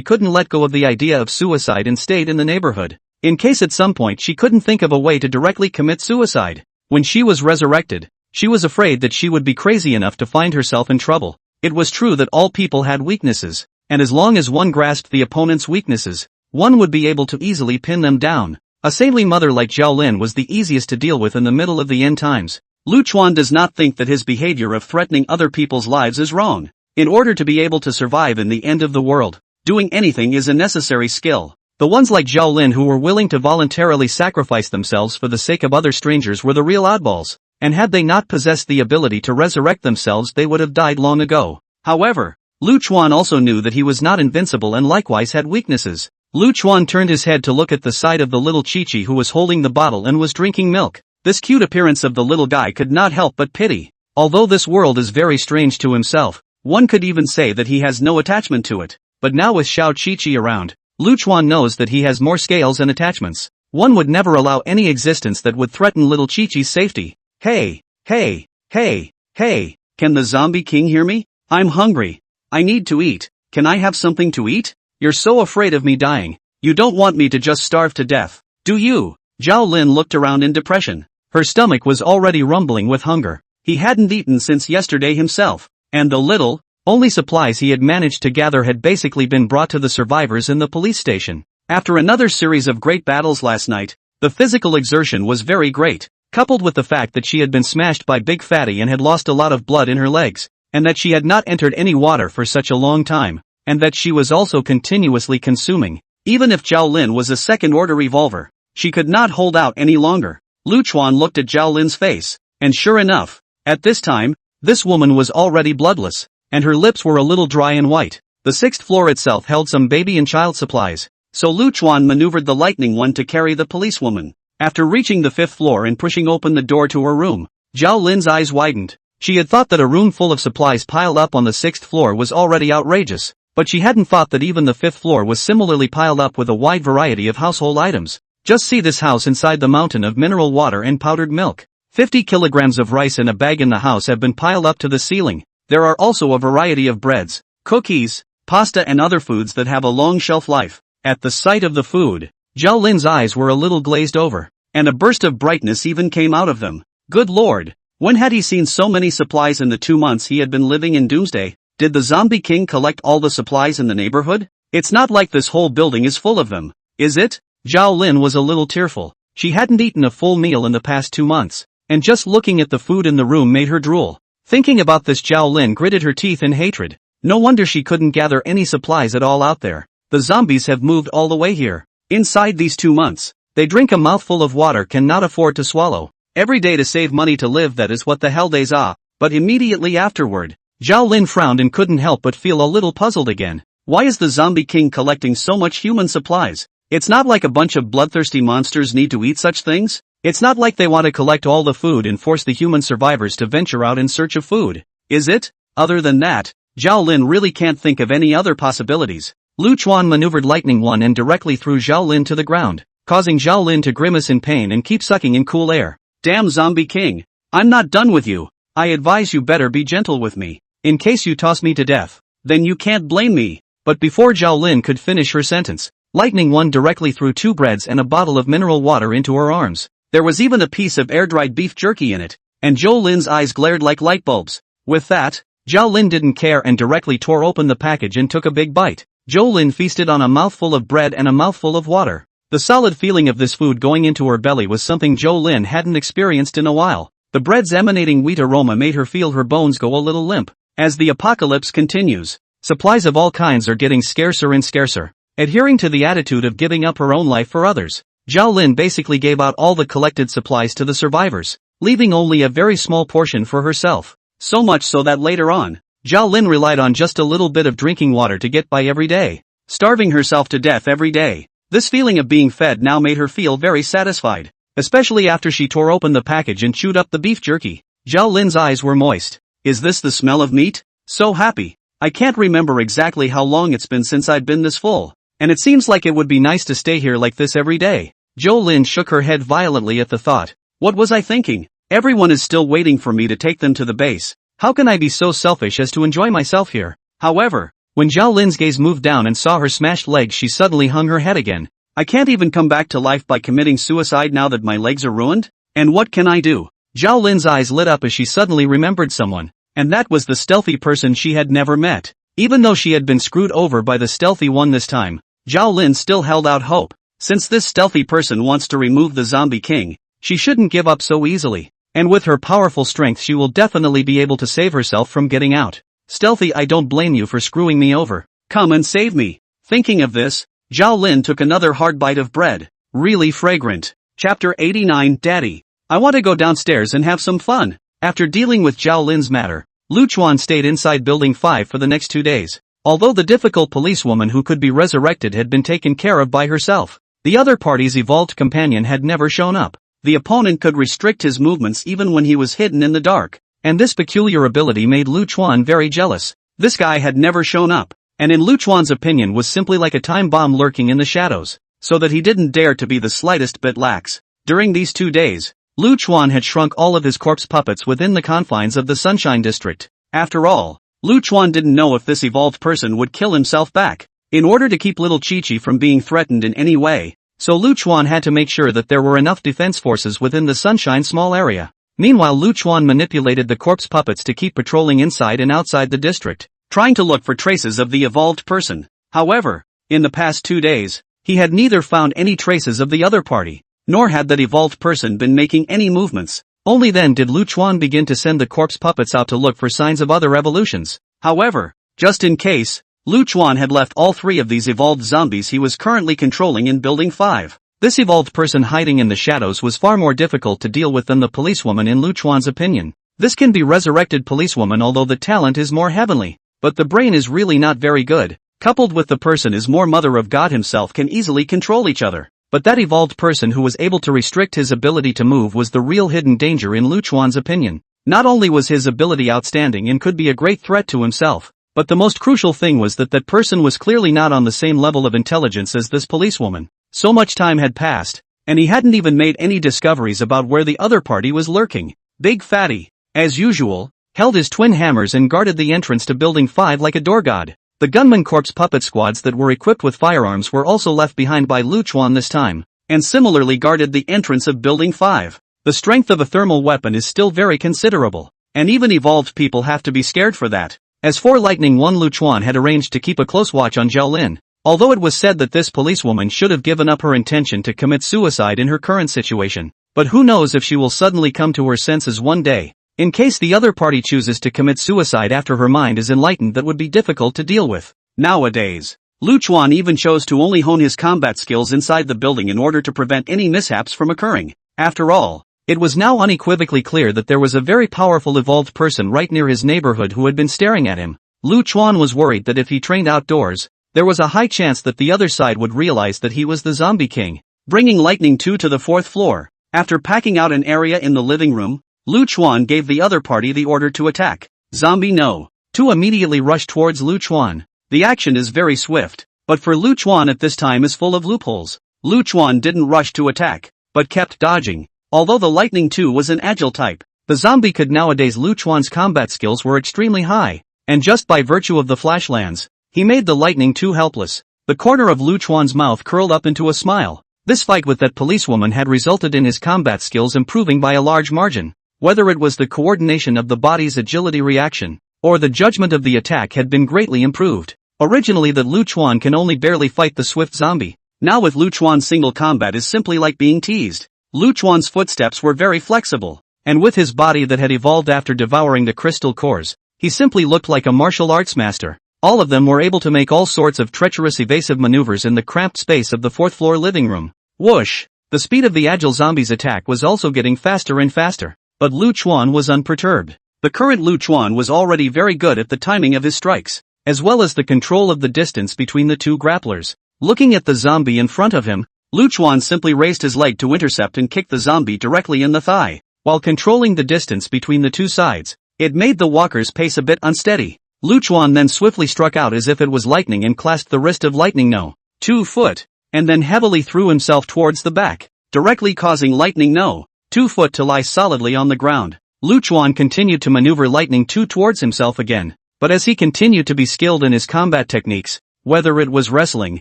couldn't let go of the idea of suicide and stayed in the neighborhood, in case at some point she couldn't think of a way to directly commit suicide. When she was resurrected, she was afraid that she would be crazy enough to find herself in trouble. It was true that all people had weaknesses, and as long as one grasped the opponent's weaknesses, one would be able to easily pin them down. A saintly mother like Zhao Lin was the easiest to deal with in the middle of the end times. Lu Chuan does not think that his behavior of threatening other people's lives is wrong. In order to be able to survive in the end of the world, doing anything is a necessary skill. The ones like Zhao Lin who were willing to voluntarily sacrifice themselves for the sake of other strangers were the real oddballs, and had they not possessed the ability to resurrect themselves they would have died long ago. However, Lu Chuan also knew that he was not invincible and likewise had weaknesses. Lu Chuan turned his head to look at the side of the little Chi-Chi who was holding the bottle and was drinking milk. This cute appearance of the little guy could not help but pity. Although this world is very strange to himself, one could even say that he has no attachment to it. But now with Xiao Chi-Chi around, Lu Chuan knows that he has more scales and attachments. One would never allow any existence that would threaten little Chi-Chi's safety. Hey, hey, hey, hey, can the zombie king hear me? I'm hungry. I need to eat. Can I have something to eat? You're so afraid of me dying. You don't want me to just starve to death, do you? Zhao Lin looked around in depression. Her stomach was already rumbling with hunger. He hadn't eaten since yesterday himself, and the little, only supplies he had managed to gather had basically been brought to the survivors in the police station. After another series of great battles last night, the physical exertion was very great, coupled with the fact that she had been smashed by Big Fatty and had lost a lot of blood in her legs, and that she had not entered any water for such a long time, and that she was also continuously consuming. Even if Zhao Lin was a second-order revolver, she could not hold out any longer. Lu Chuan looked at Zhao Lin's face, and sure enough, at this time, this woman was already bloodless, and her lips were a little dry and white. The sixth floor itself held some baby and child supplies, so Lu Chuan maneuvered the lightning one to carry the policewoman. After reaching the fifth floor and pushing open the door to her room, Zhao Lin's eyes widened. She had thought that a room full of supplies piled up on the sixth floor was already outrageous, but she hadn't thought that even the fifth floor was similarly piled up with a wide variety of household items. Just see this house inside the mountain of mineral water and powdered milk. 50 kilograms of rice in a bag in the house have been piled up to the ceiling. There are also a variety of breads, cookies, pasta and other foods that have a long shelf life. At the sight of the food, Zhao Lin's eyes were a little glazed over, and a burst of brightness even came out of them. Good lord, when had he seen so many supplies in the 2 months he had been living in Doomsday? Did the zombie king collect all the supplies in the neighborhood? It's not like this whole building is full of them, is it? Zhao Lin was a little tearful. She hadn't eaten a full meal in the past 2 months, and just looking at the food in the room made her drool. Thinking about this, Zhao Lin gritted her teeth in hatred. No wonder she couldn't gather any supplies at all out there. The zombies have moved all the way here. Inside these 2 months, they drink a mouthful of water cannot afford to swallow. Every day to save money to live, that is what the hell days are. But immediately afterward, Zhao Lin frowned and couldn't help but feel a little puzzled again. Why is the zombie king collecting so much human supplies? It's not like a bunch of bloodthirsty monsters need to eat such things. It's not like they want to collect all the food and force the human survivors to venture out in search of food, is it? Other than that, Zhao Lin really can't think of any other possibilities. Lu Chuan maneuvered Lightning One and directly threw Zhao Lin to the ground, causing Zhao Lin to grimace in pain and keep sucking in cool air. Damn zombie king, I'm not done with you. I advise you better be gentle with me, in case you toss me to death. Then you can't blame me. But before Zhao Lin could finish her sentence, Lightning One directly threw 2 breads and a bottle of mineral water into her arms. There was even a piece of air-dried beef jerky in it, and Zhao Lin's eyes glared like light bulbs. With that, Zhao Lin didn't care and directly tore open the package and took a big bite. Zhou Lin feasted on a mouthful of bread and a mouthful of water. The solid feeling of this food going into her belly was something Zhou Lin hadn't experienced in a while. The bread's emanating wheat aroma made her feel her bones go a little limp. As the apocalypse continues, supplies of all kinds are getting scarcer and scarcer. Adhering to the attitude of giving up her own life for others, Zhou Lin basically gave out all the collected supplies to the survivors, leaving only a very small portion for herself. So much so that later on, Zhou Lin relied on just a little bit of drinking water to get by every day, starving herself to death every day. This feeling of being fed now made her feel very satisfied, especially after she tore open the package and chewed up the beef jerky. Zhou Lin's eyes were moist. Is this the smell of meat? So happy. I can't remember exactly how long it's been since I'd been this full, and it seems like it would be nice to stay here like this every day. Zhou Lin shook her head violently at the thought. What was I thinking? Everyone is still waiting for me to take them to the base. How can I be so selfish as to enjoy myself here? However, when Zhou Lin's gaze moved down and saw her smashed legs, she suddenly hung her head again. I can't even come back to life by committing suicide now that my legs are ruined? And what can I do? Zhou Lin's eyes lit up as she suddenly remembered someone, and that was the stealthy person she had never met. Even though she had been screwed over by the stealthy one this time, Zhou Lin still held out hope. Since this stealthy person wants to remove the zombie king, she shouldn't give up so easily, and with her powerful strength she will definitely be able to save herself from getting out. Stealthy, I don't blame you for screwing me over. Come and save me. Thinking of this, Zhou Lin took another hard bite of bread. Really fragrant. Chapter 89 Daddy, I want to go downstairs and have some fun. After dealing with Zhou Lin's matter, Lu Chuan stayed inside Building 5 for the next 2 days. Although the difficult policewoman who could be resurrected had been taken care of by herself, the other party's evolved companion had never shown up. The opponent could restrict his movements even when he was hidden in the dark, and this peculiar ability made Lu Chuan very jealous. This guy had never shown up, and in Lu Chuan's opinion was simply like a time bomb lurking in the shadows, so that he didn't dare to be the slightest bit lax. During these 2 days, Lu Chuan had shrunk all of his corpse puppets within the confines of the Sunshine District. After all, Lu Chuan didn't know if this evolved person would kill himself back. In order to keep little Chi-Chi from being threatened in any way, so Lu Chuan had to make sure that there were enough defense forces within the Sunshine small area. Meanwhile, Lu Chuan manipulated the corpse puppets to keep patrolling inside and outside the district, trying to look for traces of the evolved person. However, in the past 2 days, he had neither found any traces of the other party, nor had that evolved person been making any movements. Only then did Lu Chuan begin to send the corpse puppets out to look for signs of other evolutions. However, just in case, Lu Chuan had left all 3 of these evolved zombies he was currently controlling in Building 5. This evolved person hiding in the shadows was far more difficult to deal with than the policewoman in Lu Chuan's opinion. This can be resurrected policewoman, although the talent is more heavenly, but the brain is really not very good. Coupled with the person is more Mother of God himself can easily control each other. But that evolved person who was able to restrict his ability to move was the real hidden danger in Lu Chuan's opinion. Not only was his ability outstanding and could be a great threat to himself, but the most crucial thing was that that person was clearly not on the same level of intelligence as this policewoman. So much time had passed, and he hadn't even made any discoveries about where the other party was lurking. Big Fatty, as usual, held his twin hammers and guarded the entrance to Building 5 like a door god. The gunman corpse puppet squads that were equipped with firearms were also left behind by Lu Chuan this time, and similarly guarded the entrance of Building 5. The strength of a thermal weapon is still very considerable, and even evolved people have to be scared for that. As for Lightning One, Lu Chuan had arranged to keep a close watch on Zhou Lin, although it was said that this policewoman should have given up her intention to commit suicide in her current situation. But who knows if she will suddenly come to her senses one day. In case the other party chooses to commit suicide after her mind is enlightened, that would be difficult to deal with. Nowadays, Lu Chuan even chose to only hone his combat skills inside the building in order to prevent any mishaps from occurring. After all, it was now unequivocally clear that there was a very powerful evolved person right near his neighborhood who had been staring at him. Lu Chuan was worried that if he trained outdoors, there was a high chance that the other side would realize that he was the zombie king. Bringing Lightning 2 to the 4th floor, after packing out an area in the living room, Lu Chuan gave the other party the order to attack. Zombie No. 2 immediately rushed towards Lu Chuan. The action is very swift, but for Lu Chuan at this time is full of loopholes. Lu Chuan didn't rush to attack, but kept dodging. Although the Lightning 2 was an agile type, the zombie could nowadays. Lu Chuan's combat skills were extremely high, and just by virtue of the flashlands, he made the Lightning 2 helpless. The corner of Lu Chuan's mouth curled up into a smile. This fight with that policewoman had resulted in his combat skills improving by a large margin. Whether it was the coordination of the body's agility reaction, or the judgment of the attack had been greatly improved. Originally that Lu Chuan can only barely fight the swift zombie. Now with Lu Chuan's single combat is simply like being teased. Lu Chuan's footsteps were very flexible, and with his body that had evolved after devouring the crystal cores, he simply looked like a martial arts master. All of them were able to make all sorts of treacherous evasive maneuvers in the cramped space of the fourth-floor living room. Whoosh! The speed of the agile zombie's attack was also getting faster and faster, but Lu Chuan was unperturbed. The current Lu Chuan was already very good at the timing of his strikes, as well as the control of the distance between the two grapplers. Looking at the zombie in front of him, Lu Chuan simply raised his leg to intercept and kick the zombie directly in the thigh. While controlling the distance between the two sides, it made the walker's pace a bit unsteady. Lu Chuan then swiftly struck out as if it was lightning and clasped the wrist of Lightning No. 2 Foot, and then heavily threw himself towards the back, directly causing Lightning No. 2 Foot to lie solidly on the ground. Lu Chuan continued to maneuver Lightning 2 towards himself again, but as he continued to be skilled in his combat techniques, whether it was wrestling,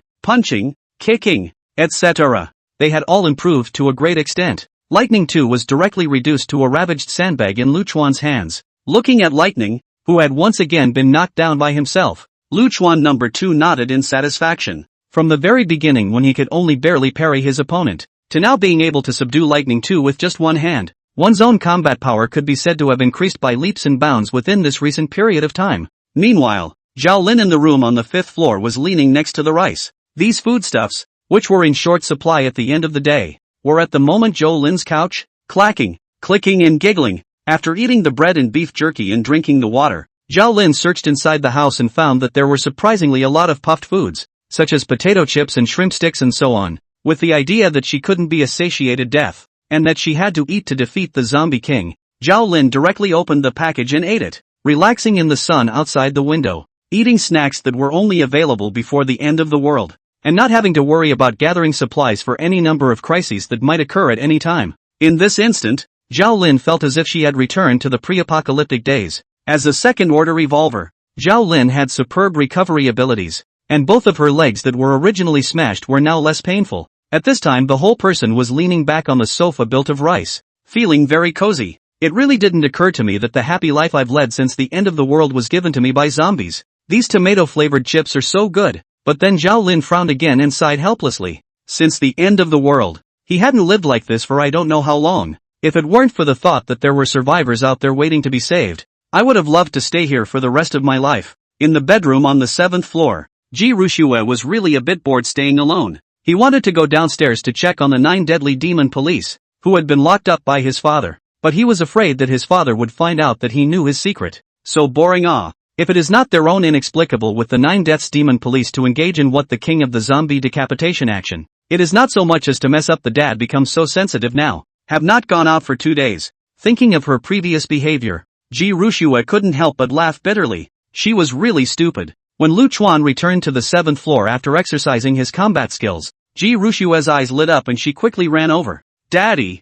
punching, kicking, etc., they had all improved to a great extent. Lightning 2 was directly reduced to a ravaged sandbag in Lu Chuan's hands. Looking at Lightning, who had once again been knocked down by himself, Lu Chuan number 2 nodded in satisfaction. From the very beginning when he could only barely parry his opponent, to now being able to subdue Lightning 2 with just one hand, one's own combat power could be said to have increased by leaps and bounds within this recent period of time. Meanwhile, Zhao Lin in the room on the 5th floor was leaning next to the rice. These foodstuffs, which were in short supply at the end of the day, were at the moment Zhao Lin's couch, clacking, clicking and giggling. After eating the bread and beef jerky and drinking the water, Zhao Lin searched inside the house and found that there were surprisingly a lot of puffed foods, such as potato chips and shrimp sticks and so on, with the idea that she couldn't be a satiated death, and that she had to eat to defeat the zombie king. Zhao Lin directly opened the package and ate it, relaxing in the sun outside the window, eating snacks that were only available before the end of the world, and not having to worry about gathering supplies for any number of crises that might occur at any time. In this instant, Zhao Lin felt as if she had returned to the pre-apocalyptic days. As a second-order evolver, Zhao Lin had superb recovery abilities, and both of her legs that were originally smashed were now less painful. At this time the whole person was leaning back on the sofa built of rice, feeling very cozy. It really didn't occur to me that the happy life I've led since the end of the world was given to me by zombies. These tomato-flavored chips are so good. But then Zhao Lin frowned again and sighed helplessly. Since the end of the world, he hadn't lived like this for I don't know how long. If it weren't for the thought that there were survivors out there waiting to be saved, I would have loved to stay here for the rest of my life. In the bedroom on the 7th floor, Ji Rushue was really a bit bored staying alone. He wanted to go downstairs to check on the 9 deadly demon police, who had been locked up by his father, but he was afraid that his father would find out that he knew his secret. So boring If it is not their own inexplicable with the 9 deaths demon police to engage in what the king of the zombie decapitation action, it is not so much as to mess up the dad becomes so sensitive now. Have not gone out for 2 days. Thinking of her previous behavior, Ji Rushue couldn't help but laugh bitterly. She was really stupid. When Lu Chuan returned to the 7th floor after exercising his combat skills, Ji Rushue's eyes lit up and she quickly ran over. Daddy,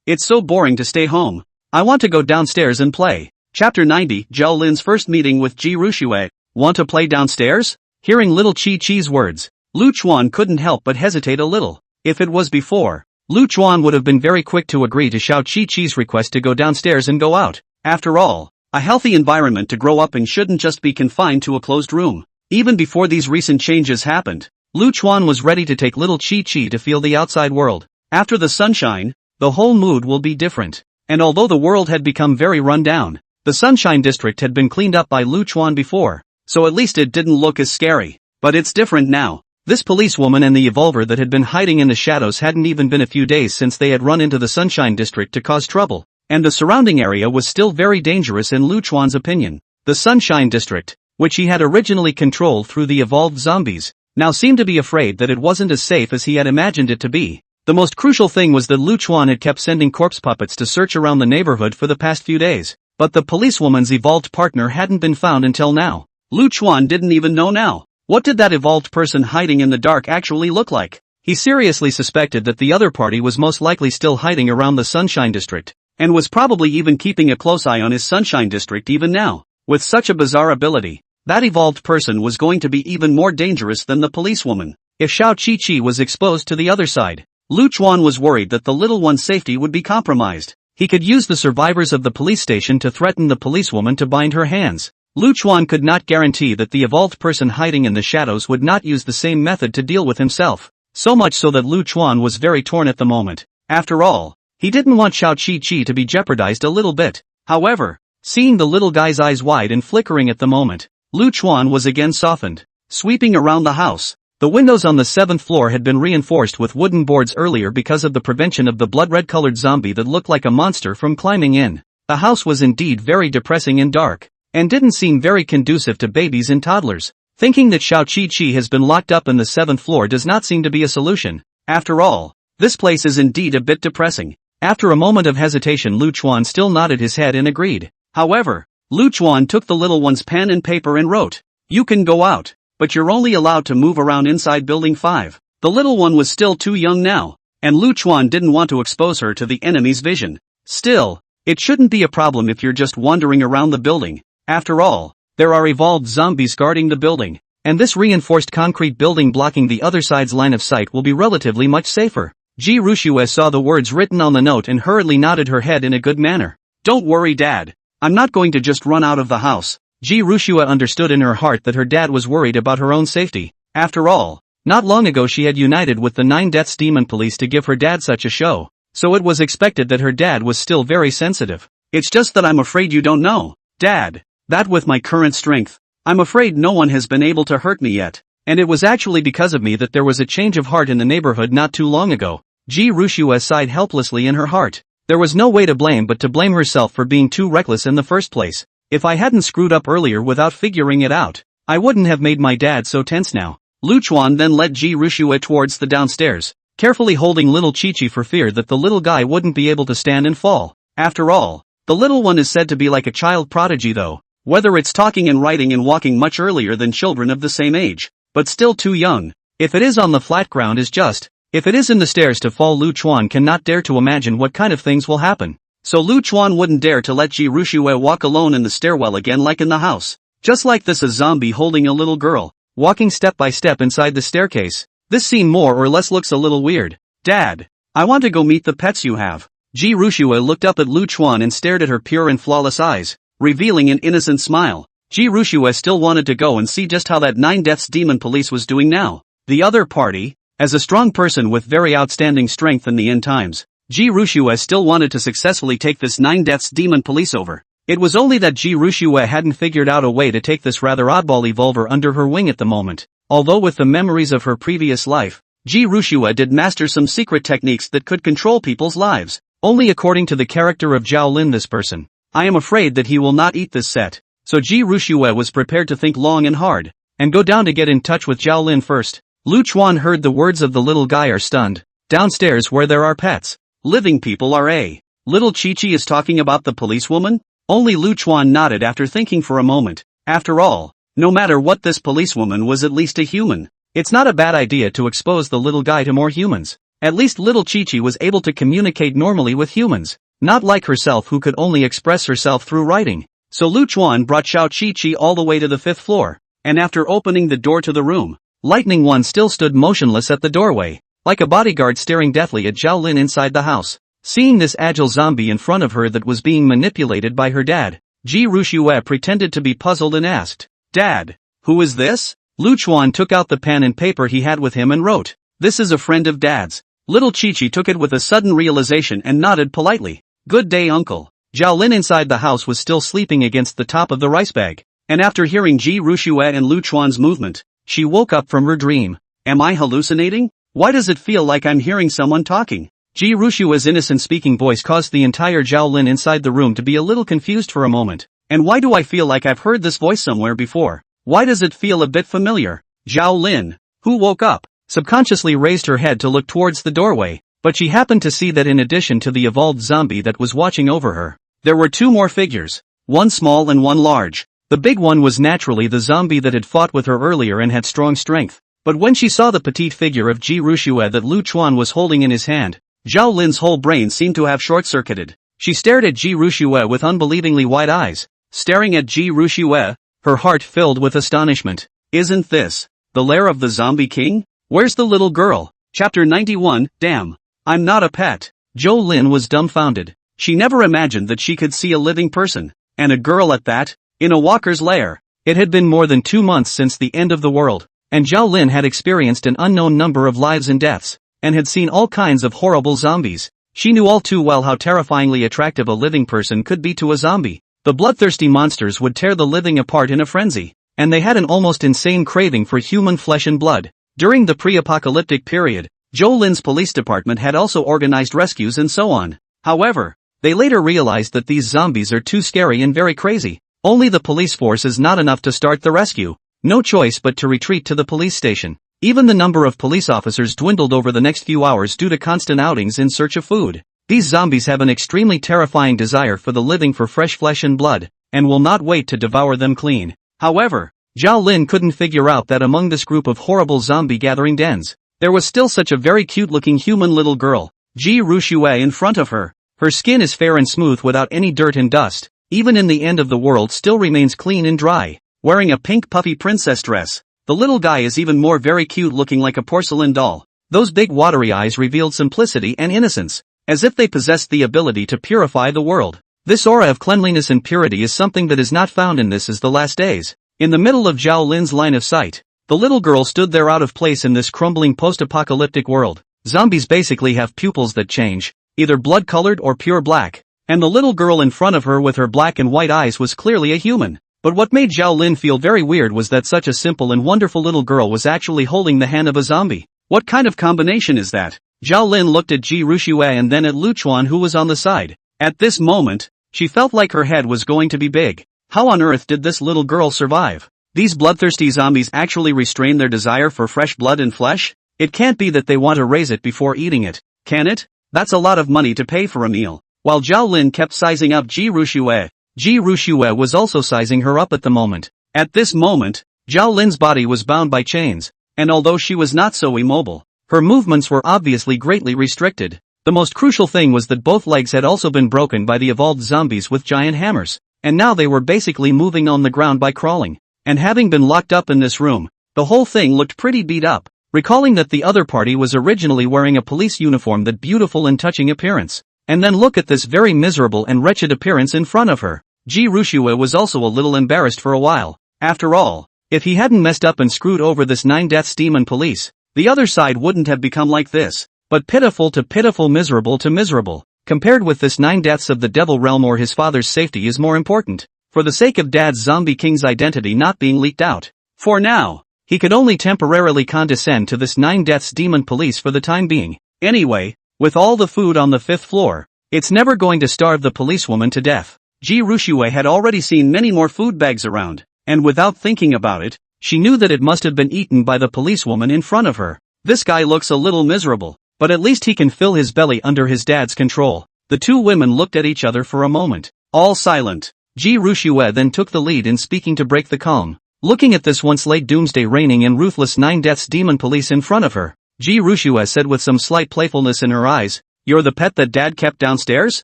it's so boring to stay home. I want to go downstairs and play. Chapter 90, Zhao Lin's first meeting with Ji Rushue. Want to play downstairs? Hearing little Chi-Chi's words, Lu Chuan couldn't help but hesitate a little. If it was before, Lu Chuan would have been very quick to agree to Chi-Chi's request to go downstairs and go out. After all, a healthy environment to grow up in shouldn't just be confined to a closed room. Even before these recent changes happened, Lu Chuan was ready to take little Chi-Chi to feel the outside world. After the sunshine, the whole mood will be different. And although the world had become very run down, the Sunshine District had been cleaned up by Lu Chuan before, so at least it didn't look as scary. But it's different now. This policewoman and the evolver that had been hiding in the shadows hadn't even been a few days since they had run into the Sunshine District to cause trouble, and the surrounding area was still very dangerous in Lu Chuan's opinion. The Sunshine District, which he had originally controlled through the evolved zombies, now seemed to be afraid that it wasn't as safe as he had imagined it to be. The most crucial thing was that Lu Chuan had kept sending corpse puppets to search around the neighborhood for the past few days, but the policewoman's evolved partner hadn't been found until now. Lu Chuan didn't even know now. What did that evolved person hiding in the dark actually look like? He seriously suspected that the other party was most likely still hiding around the Sunshine District, and was probably even keeping a close eye on his Sunshine District even now. With such a bizarre ability, that evolved person was going to be even more dangerous than the policewoman. If Xiao Qi was exposed to the other side, Lu Chuan was worried that the little one's safety would be compromised. He could use the survivors of the police station to threaten the policewoman to bind her hands. Lu Chuan could not guarantee that the evolved person hiding in the shadows would not use the same method to deal with himself. So much so that Lu Chuan was very torn at the moment. After all, he didn't want Xiao Qi to be jeopardized a little bit. However, seeing the little guy's eyes wide and flickering at the moment, Lu Chuan was again softened. Sweeping around the house, the windows on the 7th floor had been reinforced with wooden boards earlier because of the prevention of the blood-red-colored zombie that looked like a monster from climbing in. The house was indeed very depressing and dark, and didn't seem very conducive to babies and toddlers. Thinking that Xiao Qi has been locked up in the 7th floor does not seem to be a solution. After all, this place is indeed a bit depressing. After a moment of hesitation, Lu Chuan still nodded his head and agreed. However, Lu Chuan took the little one's pen and paper and wrote, "You can go out, but you're only allowed to move around inside building 5. The little one was still too young now, and Lu Chuan didn't want to expose her to the enemy's vision. Still, it shouldn't be a problem if you're just wandering around the building. After all, there are evolved zombies guarding the building, and this reinforced concrete building blocking the other side's line of sight will be relatively much safer." Ji Rushue saw the words written on the note and hurriedly nodded her head in a good manner. "Don't worry, Dad. I'm not going to just run out of the house." Ji Rushue understood in her heart that her dad was worried about her own safety. After all, not long ago she had united with the 9 Deaths Demon Police to give her dad such a show, so it was expected that her dad was still very sensitive. "It's just that I'm afraid you don't know, Dad, that with my current strength, I'm afraid no one has been able to hurt me yet, and it was actually because of me that there was a change of heart in the neighborhood not too long ago." Ji Rushue sighed helplessly in her heart. There was no way to blame but to blame herself for being too reckless in the first place. If I hadn't screwed up earlier without figuring it out, I wouldn't have made my dad so tense now. Lu Chuan then led Ji Rushue towards the downstairs, carefully holding little Chi for fear that the little guy wouldn't be able to stand and fall. After all, the little one is said to be like a child prodigy though, whether it's talking and writing and walking much earlier than children of the same age, but still too young. If it is on the flat ground is just. If it is in the stairs to fall, Lu Chuan cannot dare to imagine what kind of things will happen. So Lu Chuan wouldn't dare to let Ji Rushue walk alone in the stairwell again like in the house. Just like this, a zombie holding a little girl, walking step by step inside the staircase. This scene more or less looks a little weird. "Dad, I want to go meet the pets you have." Ji Rushue looked up at Lu Chuan and stared at her pure and flawless eyes, revealing an innocent smile. Ji Rushue still wanted to go and see just how that 9 Deaths Demon Police was doing now. The other party, as a strong person with very outstanding strength in the end times, Ji Rushue still wanted to successfully take this 9 Deaths Demon Police over. It was only that Ji Rushue hadn't figured out a way to take this rather oddball evolver under her wing at the moment. Although with the memories of her previous life, Ji Rushue did master some secret techniques that could control people's lives. Only according to the character of Zhao Lin, this person, I am afraid that he will not eat this set. So Ji Rushue was prepared to think long and hard, and go down to get in touch with Zhao Lin first. Lu Chuan heard the words of the little guy are stunned. Downstairs where there are pets, living people are a. Little Chi is talking about the policewoman? Only Lu Chuan nodded after thinking for a moment. After all, no matter what, this policewoman was at least a human. It's not a bad idea to expose the little guy to more humans. At least little Chi was able to communicate normally with humans, not like herself who could only express herself through writing. So Lu Chuan brought Xiao Qi all the way to the 5th floor, and after opening the door to the room, Lightning One still stood motionless at the doorway, like a bodyguard staring deathly at Zhao Lin inside the house. Seeing this agile zombie in front of her that was being manipulated by her dad, Ji Rushue pretended to be puzzled and asked, "Dad, who is this?" Lu Chuan took out the pen and paper he had with him and wrote, "This is a friend of Dad's." Little Chi took it with a sudden realization and nodded politely. "Good day, Uncle." Zhao Lin inside the house was still sleeping against the top of the rice bag, and after hearing Ji Rushue and Lu Chuan's movement, she woke up from her dream. "Am I hallucinating? Why does it feel like I'm hearing someone talking?" Ji Rushue's innocent speaking voice caused the entire Zhao Lin inside the room to be a little confused for a moment. "And why do I feel like I've heard this voice somewhere before? Why does it feel a bit familiar?" Zhao Lin, who woke up, subconsciously raised her head to look towards the doorway, but she happened to see that in addition to the evolved zombie that was watching over her, there were 2 more figures, one small and one large. The big one was naturally the zombie that had fought with her earlier and had strong strength. But when she saw the petite figure of Ji Rushue that Lu Chuan was holding in his hand, Zhao Lin's whole brain seemed to have short-circuited. She stared at Ji Rushue with unbelievingly wide eyes. Staring at Ji Rushue, her heart filled with astonishment. "Isn't this the lair of the zombie king? Where's the little girl?" Chapter 91, Damn, I'm not a pet. Zhao Lin was dumbfounded. She never imagined that she could see a living person, and a girl at that. In a walker's lair. It had been more than 2 months since the end of the world, and Zhao Lin had experienced an unknown number of lives and deaths, and had seen all kinds of horrible zombies. She knew all too well how terrifyingly attractive a living person could be to a zombie. The bloodthirsty monsters would tear the living apart in a frenzy, and they had an almost insane craving for human flesh and blood. During the pre-apocalyptic period, Zhou Lin's police department had also organized rescues and so on. However, they later realized that these zombies are too scary and very crazy. Only the police force is not enough to start the rescue. No choice but to retreat to the police station. Even the number of police officers dwindled over the next few hours due to constant outings in search of food. These zombies have an extremely terrifying desire for the living for fresh flesh and blood, and will not wait to devour them clean. However, Zhao Lin couldn't figure out that among this group of horrible zombie gathering dens, there was still such a very cute-looking human little girl, Ji Ruxue, in front of her. Her skin is fair and smooth without any dirt and dust, even in the end of the world still remains clean and dry. Wearing a pink puffy princess dress, the little guy is even more very cute, looking like a porcelain doll. Those big watery eyes revealed simplicity and innocence, as if they possessed the ability to purify the world. This aura of cleanliness and purity is something that is not found in This Is the Last Days. In the middle of Zhao Lin's line of sight, the little girl stood there out of place in this crumbling post-apocalyptic world. Zombies basically have pupils that change, either blood-colored or pure black, and the little girl in front of her with her black and white eyes was clearly a human. But what made Zhao Lin feel very weird was that such a simple and wonderful little girl was actually holding the hand of a zombie. What kind of combination is that? Zhao Lin looked at Ji Ruxue and then at Lu Chuan, who was on the side. At this moment, she felt like her head was going to be big. How on earth did this little girl survive? These bloodthirsty zombies actually restrain their desire for fresh blood and flesh? It can't be that they want to raise it before eating it, can it? That's a lot of money to pay for a meal. While Zhao Lin kept sizing up Ji Ruxue was also sizing her up at the moment. At this moment, Zhao Lin's body was bound by chains, and although she was not so immobile, her movements were obviously greatly restricted. The most crucial thing was that both legs had also been broken by the evolved zombies with giant hammers, and now they were basically moving on the ground by crawling. And having been locked up in this room, the whole thing looked pretty beat up. Recalling that the other party was originally wearing a police uniform, that beautiful and touching appearance. And then look at this very miserable and wretched appearance in front of her. Ji Ruxue was also a little embarrassed for a while. After all, if he hadn't messed up and screwed over this 9 deaths demon police, the other side wouldn't have become like this. But pitiful to pitiful, miserable to miserable. Compared with this, 9 deaths of the devil realm or his father's safety is more important. For the sake of Dad's zombie king's identity not being leaked out. For now, he could only temporarily condescend to this 9 deaths demon police for the time being. Anyway, with all the food on the 5th floor, it's never going to starve the policewoman to death. Ji Ruxue had already seen many more food bags around, and without thinking about it, she knew that it must have been eaten by the policewoman in front of her. This guy looks a little miserable, but at least he can fill his belly under his dad's control. The two women looked at each other for a moment, all silent. Ji Ruxue then took the lead in speaking to break the calm. Looking at this once late doomsday reigning and ruthless 9 deaths demon police in front of her, Ji Ruxue said with some slight playfulness in her eyes, "You're the pet that Dad kept downstairs?"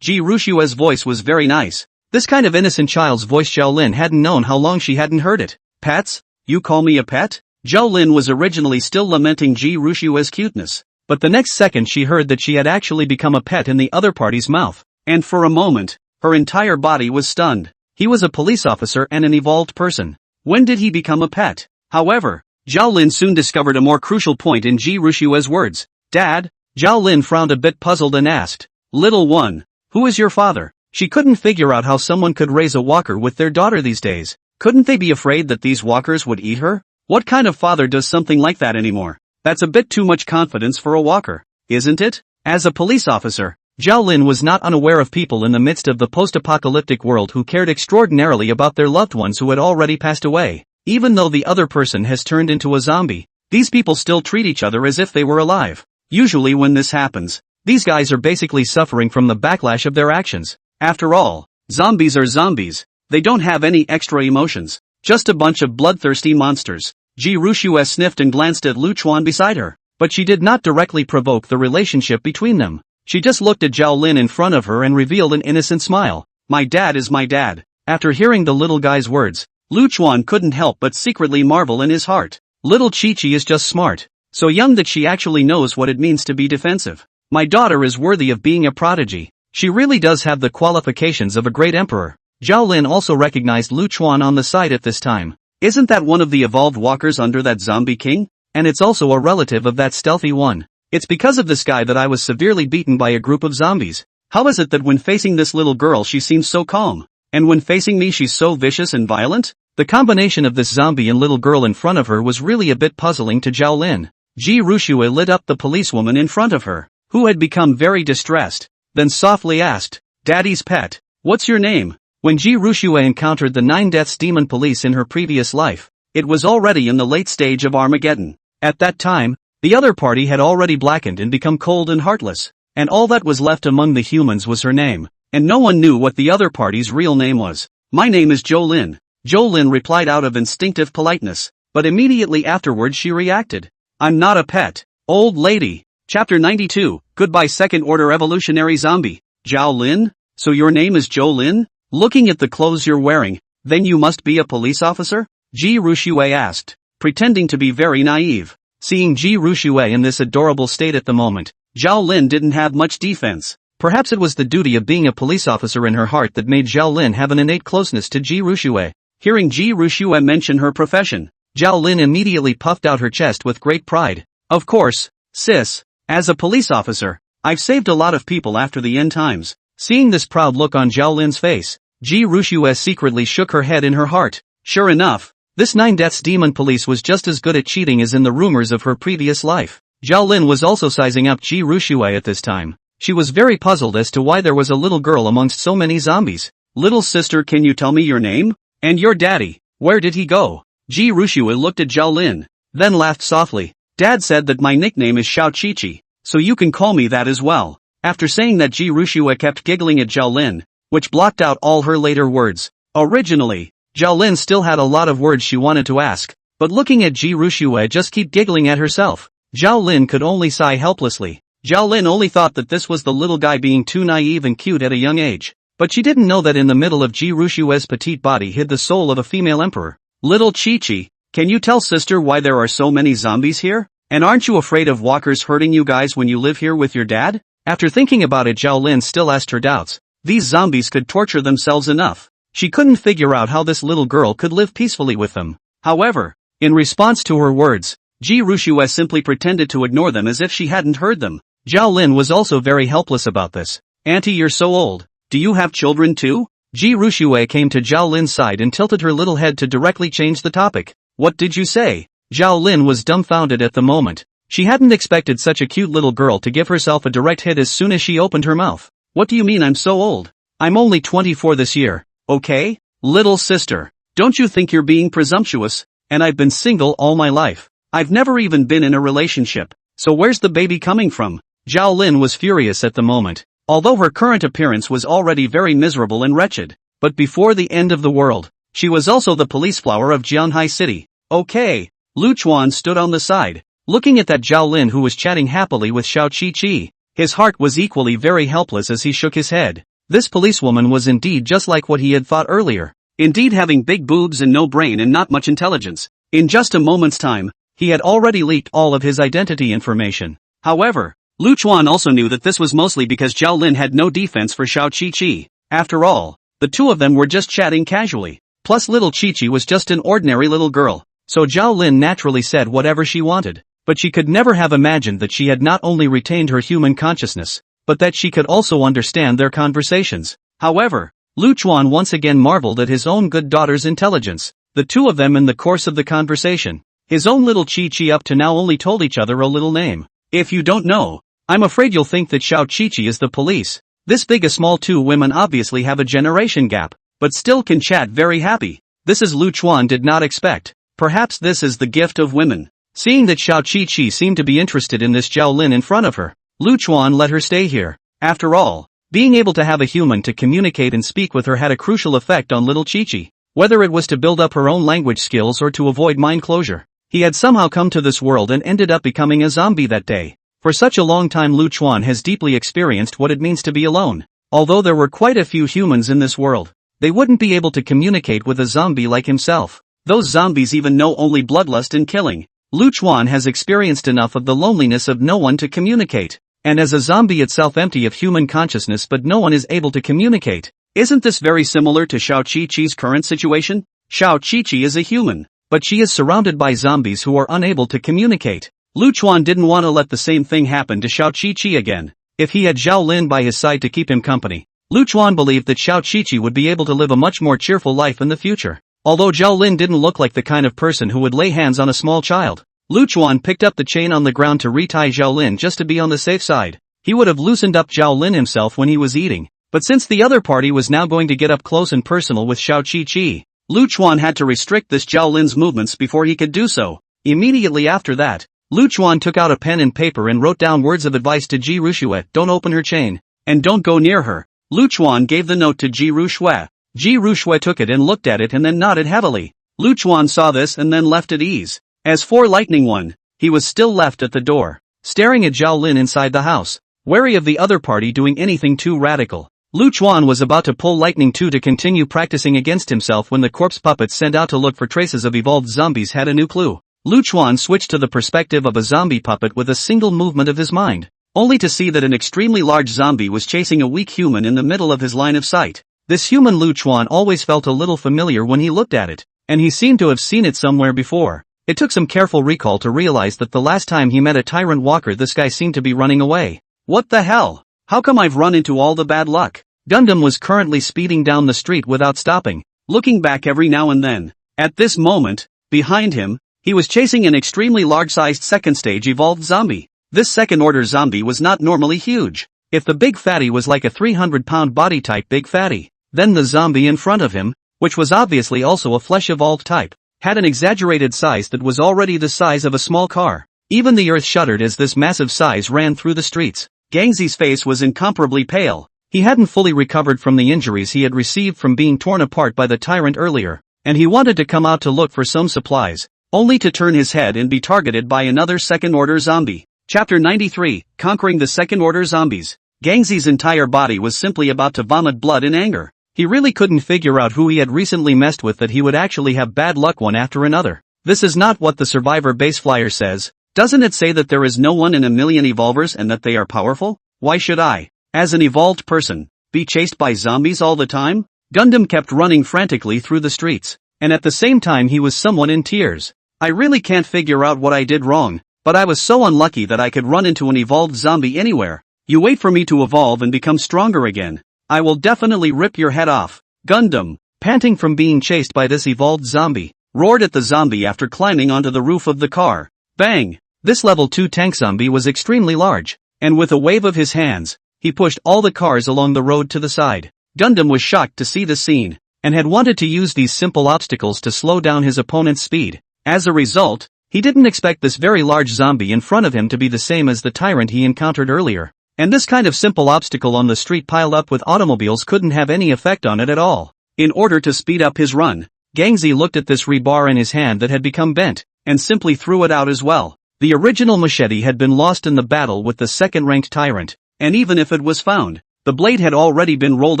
Ji Ruxue's voice was very nice. This kind of innocent child's voice, Zhao Lin hadn't known how long she hadn't heard it. Pets? You call me a pet? Zhao Lin was originally still lamenting Ji Ruxue's cuteness, but the next second she heard that she had actually become a pet in the other party's mouth, and for a moment, her entire body was stunned. He was a police officer and an evolved person. When did he become a pet? However, Zhao Lin soon discovered a more crucial point in Ji Ruxue's words. Dad? Zhao Lin frowned a bit puzzled and asked, "Little one, who is your father?" She couldn't figure out how someone could raise a walker with their daughter these days. Couldn't they be afraid that these walkers would eat her? What kind of father does something like that anymore? That's a bit too much confidence for a walker, isn't it? As a police officer, Zhao Lin was not unaware of people in the midst of the post-apocalyptic world who cared extraordinarily about their loved ones who had already passed away. Even though the other person has turned into a zombie, these people still treat each other as if they were alive. Usually when this happens, these guys are basically suffering from the backlash of their actions. After all, zombies are zombies. They don't have any extra emotions. Just a bunch of bloodthirsty monsters. Ji Ruxue sniffed and glanced at Lu Chuan beside her, but she did not directly provoke the relationship between them. She just looked at Zhao Lin in front of her and revealed an innocent smile. My dad is my dad. After hearing the little guy's words, Lu Chuan couldn't help but secretly marvel in his heart. Little Chi-Chi is just smart. So young that she actually knows what it means to be defensive. My daughter is worthy of being a prodigy. She really does have the qualifications of a great emperor. Zhao Lin also recognized Lu Chuan on the side at this time. Isn't that one of the evolved walkers under that zombie king? And it's also a relative of that stealthy one. It's because of this guy that I was severely beaten by a group of zombies. How is it that when facing this little girl she seems so calm, and when facing me she's so vicious and violent? The combination of this zombie and little girl in front of her was really a bit puzzling to Zhao Lin. Ji Rushue lit up the policewoman in front of her, who had become very distressed, then softly asked, "Daddy's pet, what's your name?" When Ji Rushue encountered the 9 Deaths Demon Police in her previous life, it was already in the late stage of Armageddon. At that time, the other party had already blackened and become cold and heartless, and all that was left among the humans was her name, and no one knew what the other party's real name was. "My name is Zhou Lin," Zhou Lin replied out of instinctive politeness, but immediately afterwards she reacted. "I'm not a pet, old lady." Chapter 92, Goodbye Second Order Evolutionary Zombie. Zhao Lin? So your name is Zhou Lin? Looking at the clothes you're wearing, then you must be a police officer? Ji Rushue asked, pretending to be very naive. Seeing Ji Rushue in this adorable state at the moment, Zhao Lin didn't have much defense. Perhaps it was the duty of being a police officer in her heart that made Zhao Lin have an innate closeness to Ji Rushue. Hearing Ji Rushue mention her profession, Zhao Lin immediately puffed out her chest with great pride. "Of course, sis. As a police officer, I've saved a lot of people after the end times." Seeing this proud look on Zhao Lin's face, Ji Rushue secretly shook her head in her heart. Sure enough, this 9 Deaths Demon Police was just as good at cheating as in the rumors of her previous life. Zhao Lin was also sizing up Ji Rushue at this time. She was very puzzled as to why there was a little girl amongst so many zombies. "Little sister, can you tell me your name? And your daddy, where did he go?" Ji Rushue looked at Zhao Lin, then laughed softly. "Dad said that my nickname is Xiao Chi-Chi, so you can call me that as well." After saying that, Ji Rushue kept giggling at Zhao Lin, which blocked out all her later words. Originally, Zhao Lin still had a lot of words she wanted to ask, but looking at Ji Rushue just keep giggling at herself, Zhao Lin could only sigh helplessly. Zhao Lin only thought that this was the little guy being too naive and cute at a young age, but she didn't know that in the middle of Ji Rushue's petite body hid the soul of a female emperor. "Little Chi-Chi, can you tell sister why there are so many zombies here? And aren't you afraid of walkers hurting you guys when you live here with your dad?" After thinking about it, Zhao Lin still asked her doubts. These zombies could torture themselves enough. She couldn't figure out how this little girl could live peacefully with them. However, in response to her words, Ji Rushue simply pretended to ignore them as if she hadn't heard them. Zhao Lin was also very helpless about this. "Auntie, you're so old. Do you have children too?" Ji Rushue came to Zhao Lin's side and tilted her little head to directly change the topic. "What did you say?" Zhao Lin was dumbfounded at the moment. She hadn't expected such a cute little girl to give herself a direct hit as soon as she opened her mouth. "What do you mean I'm so old? I'm only 24 this year, okay? Little sister, don't you think you're being presumptuous? And I've been single all my life. I've never even been in a relationship, so where's the baby coming from?" Zhao Lin was furious at the moment. Although her current appearance was already very miserable and wretched, but before the end of the world, she was also the police flower of Jianhai City. "Okay." Lu Chuan stood on the side, looking at that Zhao Lin who was chatting happily with Xiao Chi-Chi. His heart was equally very helpless as he shook his head. This policewoman was indeed just like what he had thought earlier. Indeed, having big boobs and no brain and not much intelligence. In just a moment's time, he had already leaked all of his identity information. However, Lu Chuan also knew that this was mostly because Zhao Lin had no defense for Xiao Chi-Chi. After all, the two of them were just chatting casually. Plus little Chi-Chi was just an ordinary little girl, so Zhao Lin naturally said whatever she wanted. But she could never have imagined that she had not only retained her human consciousness, but that she could also understand their conversations. However, Lu Chuan once again marveled at his own good daughter's intelligence. The two of them in the course of the conversation, his own little Chi-Chi up to now only told each other a little name. "If you don't know, I'm afraid you'll think that Xiao Chi-Chi is the police. This big a small two women obviously have a generation gap, but still can chat very happy." This is Lu Chuan did not expect. Perhaps this is the gift of women. Seeing that Xiao Chi-Chi seemed to be interested in this Zhao Lin in front of her, Lu Chuan let her stay here. After all, being able to have a human to communicate and speak with her had a crucial effect on little Chi-Chi. Whether it was to build up her own language skills or to avoid mind closure, he had somehow come to this world and ended up becoming a zombie that day. For such a long time Lu Chuan has deeply experienced what it means to be alone. Although there were quite a few humans in this world, they wouldn't be able to communicate with a zombie like himself. Those zombies even know only bloodlust and killing. Lu Chuan has experienced enough of the loneliness of no one to communicate. And as a zombie itself empty of human consciousness but no one is able to communicate, Isn't this very similar to Xiao Qi-Qi's current situation? Xiao Qi-Qi is a human, but she is surrounded by zombies who are unable to communicate. Lu Chuan didn't want to let the same thing happen to Xiao Qi-Qi again. If he had Zhao Lin by his side to keep him company, Lu Chuan believed that Xiao Qi-Qi would be able to live a much more cheerful life in the future. Although Zhao Lin didn't look like the kind of person who would lay hands on a small child, Lu Chuan picked up the chain on the ground to retie Zhao Lin just to be on the safe side. He would have loosened up Zhao Lin himself when he was eating, but since the other party was now going to get up close and personal with Xiao Qi-Qi, Lu Chuan had to restrict this Zhao Lin's movements before he could do so. Immediately after that, Lu Chuan took out a pen and paper and wrote down words of advice to Ji Ruxue: don't open her chain, and don't go near her. Lu Chuan gave the note to Ji Ruxue. Ji Ruxue took it and looked at it and then nodded heavily. Lu Chuan saw this and then left at ease. As for Lightning One, he was still left at the door, staring at Zhao Lin inside the house, wary of the other party doing anything too radical. Lu Chuan was about to pull Lightning 2 to continue practicing against himself when the corpse puppets sent out to look for traces of evolved zombies had a new clue. Lu Chuan switched to the perspective of a zombie puppet with a single movement of his mind, only to see that an extremely large zombie was chasing a weak human in the middle of his line of sight. This human Lu Chuan always felt a little familiar when he looked at it, and he seemed to have seen it somewhere before. It took some careful recall to realize that the last time he met a tyrant walker this guy seemed to be running away. What the hell? How come I've run into all the bad luck? Gundam was currently speeding down the street without stopping, looking back every now and then. At this moment, behind him, he was chasing an extremely large-sized second-stage evolved zombie. This second-order zombie was not normally huge. If the big fatty was like a 300-pound body-type big fatty, then the zombie in front of him, which was obviously also a flesh-evolved type, had an exaggerated size that was already the size of a small car. Even the earth shuddered as this massive size ran through the streets. Gangzi's face was incomparably pale. He hadn't fully recovered from the injuries he had received from being torn apart by the tyrant earlier, and he wanted to come out to look for some supplies, only to turn his head and be targeted by another second-order zombie. Chapter 93, Conquering the Second-Order Zombies. Gangzi's entire body was simply about to vomit blood in anger. He really couldn't figure out who he had recently messed with that he would actually have bad luck one after another. This is not what the Survivor base flyer says. Doesn't it say that there is no one in a million evolvers and that they are powerful? Why should I, as an evolved person, be chased by zombies all the time? Gundam kept running frantically through the streets, and at the same time he was somewhat in tears. I really can't figure out what I did wrong, but I was so unlucky that I could run into an evolved zombie anywhere. You wait for me to evolve and become stronger again. I will definitely rip your head off. Gundam, panting from being chased by this evolved zombie, roared at the zombie after climbing onto the roof of the car. Bang! This level 2 tank zombie was extremely large, and with a wave of his hands, he pushed all the cars along the road to the side. Gundam was shocked to see the scene, and had wanted to use these simple obstacles to slow down his opponent's speed. As a result, he didn't expect this very large zombie in front of him to be the same as the tyrant he encountered earlier. And this kind of simple obstacle on the street piled up with automobiles couldn't have any effect on it at all. In order to speed up his run, Gangzi looked at this rebar in his hand that had become bent, and simply threw it out as well. The original machete had been lost in the battle with the second-ranked tyrant, and even if it was found, the blade had already been rolled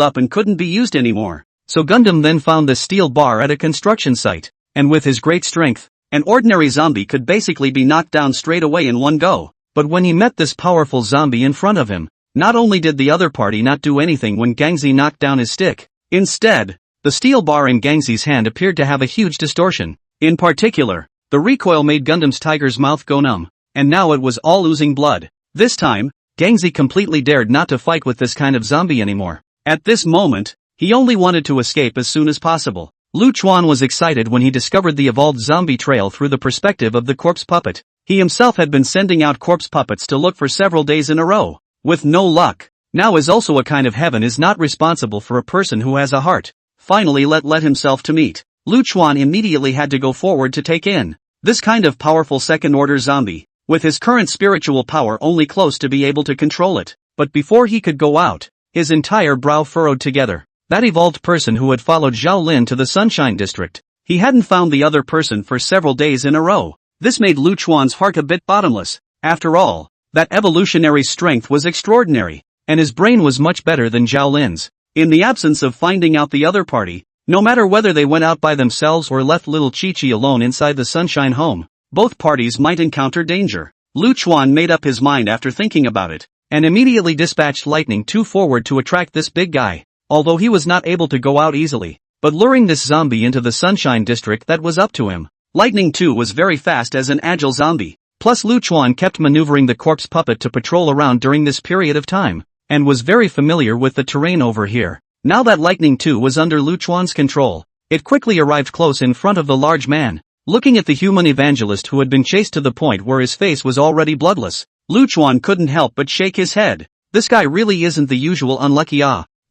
up and couldn't be used anymore. So Gundam then found the steel bar at a construction site, and with his great strength, an ordinary zombie could basically be knocked down straight away in one go. But when he met this powerful zombie in front of him, not only did the other party not do anything when Gangzi knocked down his stick, instead, the steel bar in Gangzi's hand appeared to have a huge distortion. In particular, the recoil made Gundam's tiger's mouth go numb, and now it was all oozing blood. This time, Gangzi completely dared not to fight with this kind of zombie anymore. At this moment, he only wanted to escape as soon as possible. Lu Chuan was excited when he discovered the evolved zombie trail through the perspective of the corpse puppet. He himself had been sending out corpse puppets to look for several days in a row, with no luck. Now is also a kind of heaven is not responsible for a person who has a heart. Finally let himself to meet. Lu Chuan immediately had to go forward to take in this kind of powerful second-order zombie, with his current spiritual power only close to be able to control it. But before he could go out, his entire brow furrowed together. That evolved person who had followed Zhao Lin to the Sunshine District. He hadn't found the other person for several days in a row. This made Lu Chuan's heart a bit bottomless. After all, that evolutionary strength was extraordinary, and his brain was much better than Zhao Lin's. In the absence of finding out the other party, no matter whether they went out by themselves or left little Chi-Chi alone inside the Sunshine home, both parties might encounter danger. Lu Chuan made up his mind after thinking about it, and immediately dispatched Lightning 2 forward to attract this big guy. although he was not able to go out easily, but luring this zombie into the Sunshine District that was up to him. Lightning 2 was very fast as an agile zombie, plus Lu Chuan kept maneuvering the corpse puppet to patrol around during this period of time, and was very familiar with the terrain over here. Now that Lightning 2 was under Lu Chuan's control, it quickly arrived close in front of the large man. Looking at the human evangelist who had been chased to the point where his face was already bloodless, Lu Chuan couldn't help but shake his head. This guy really isn't the usual unlucky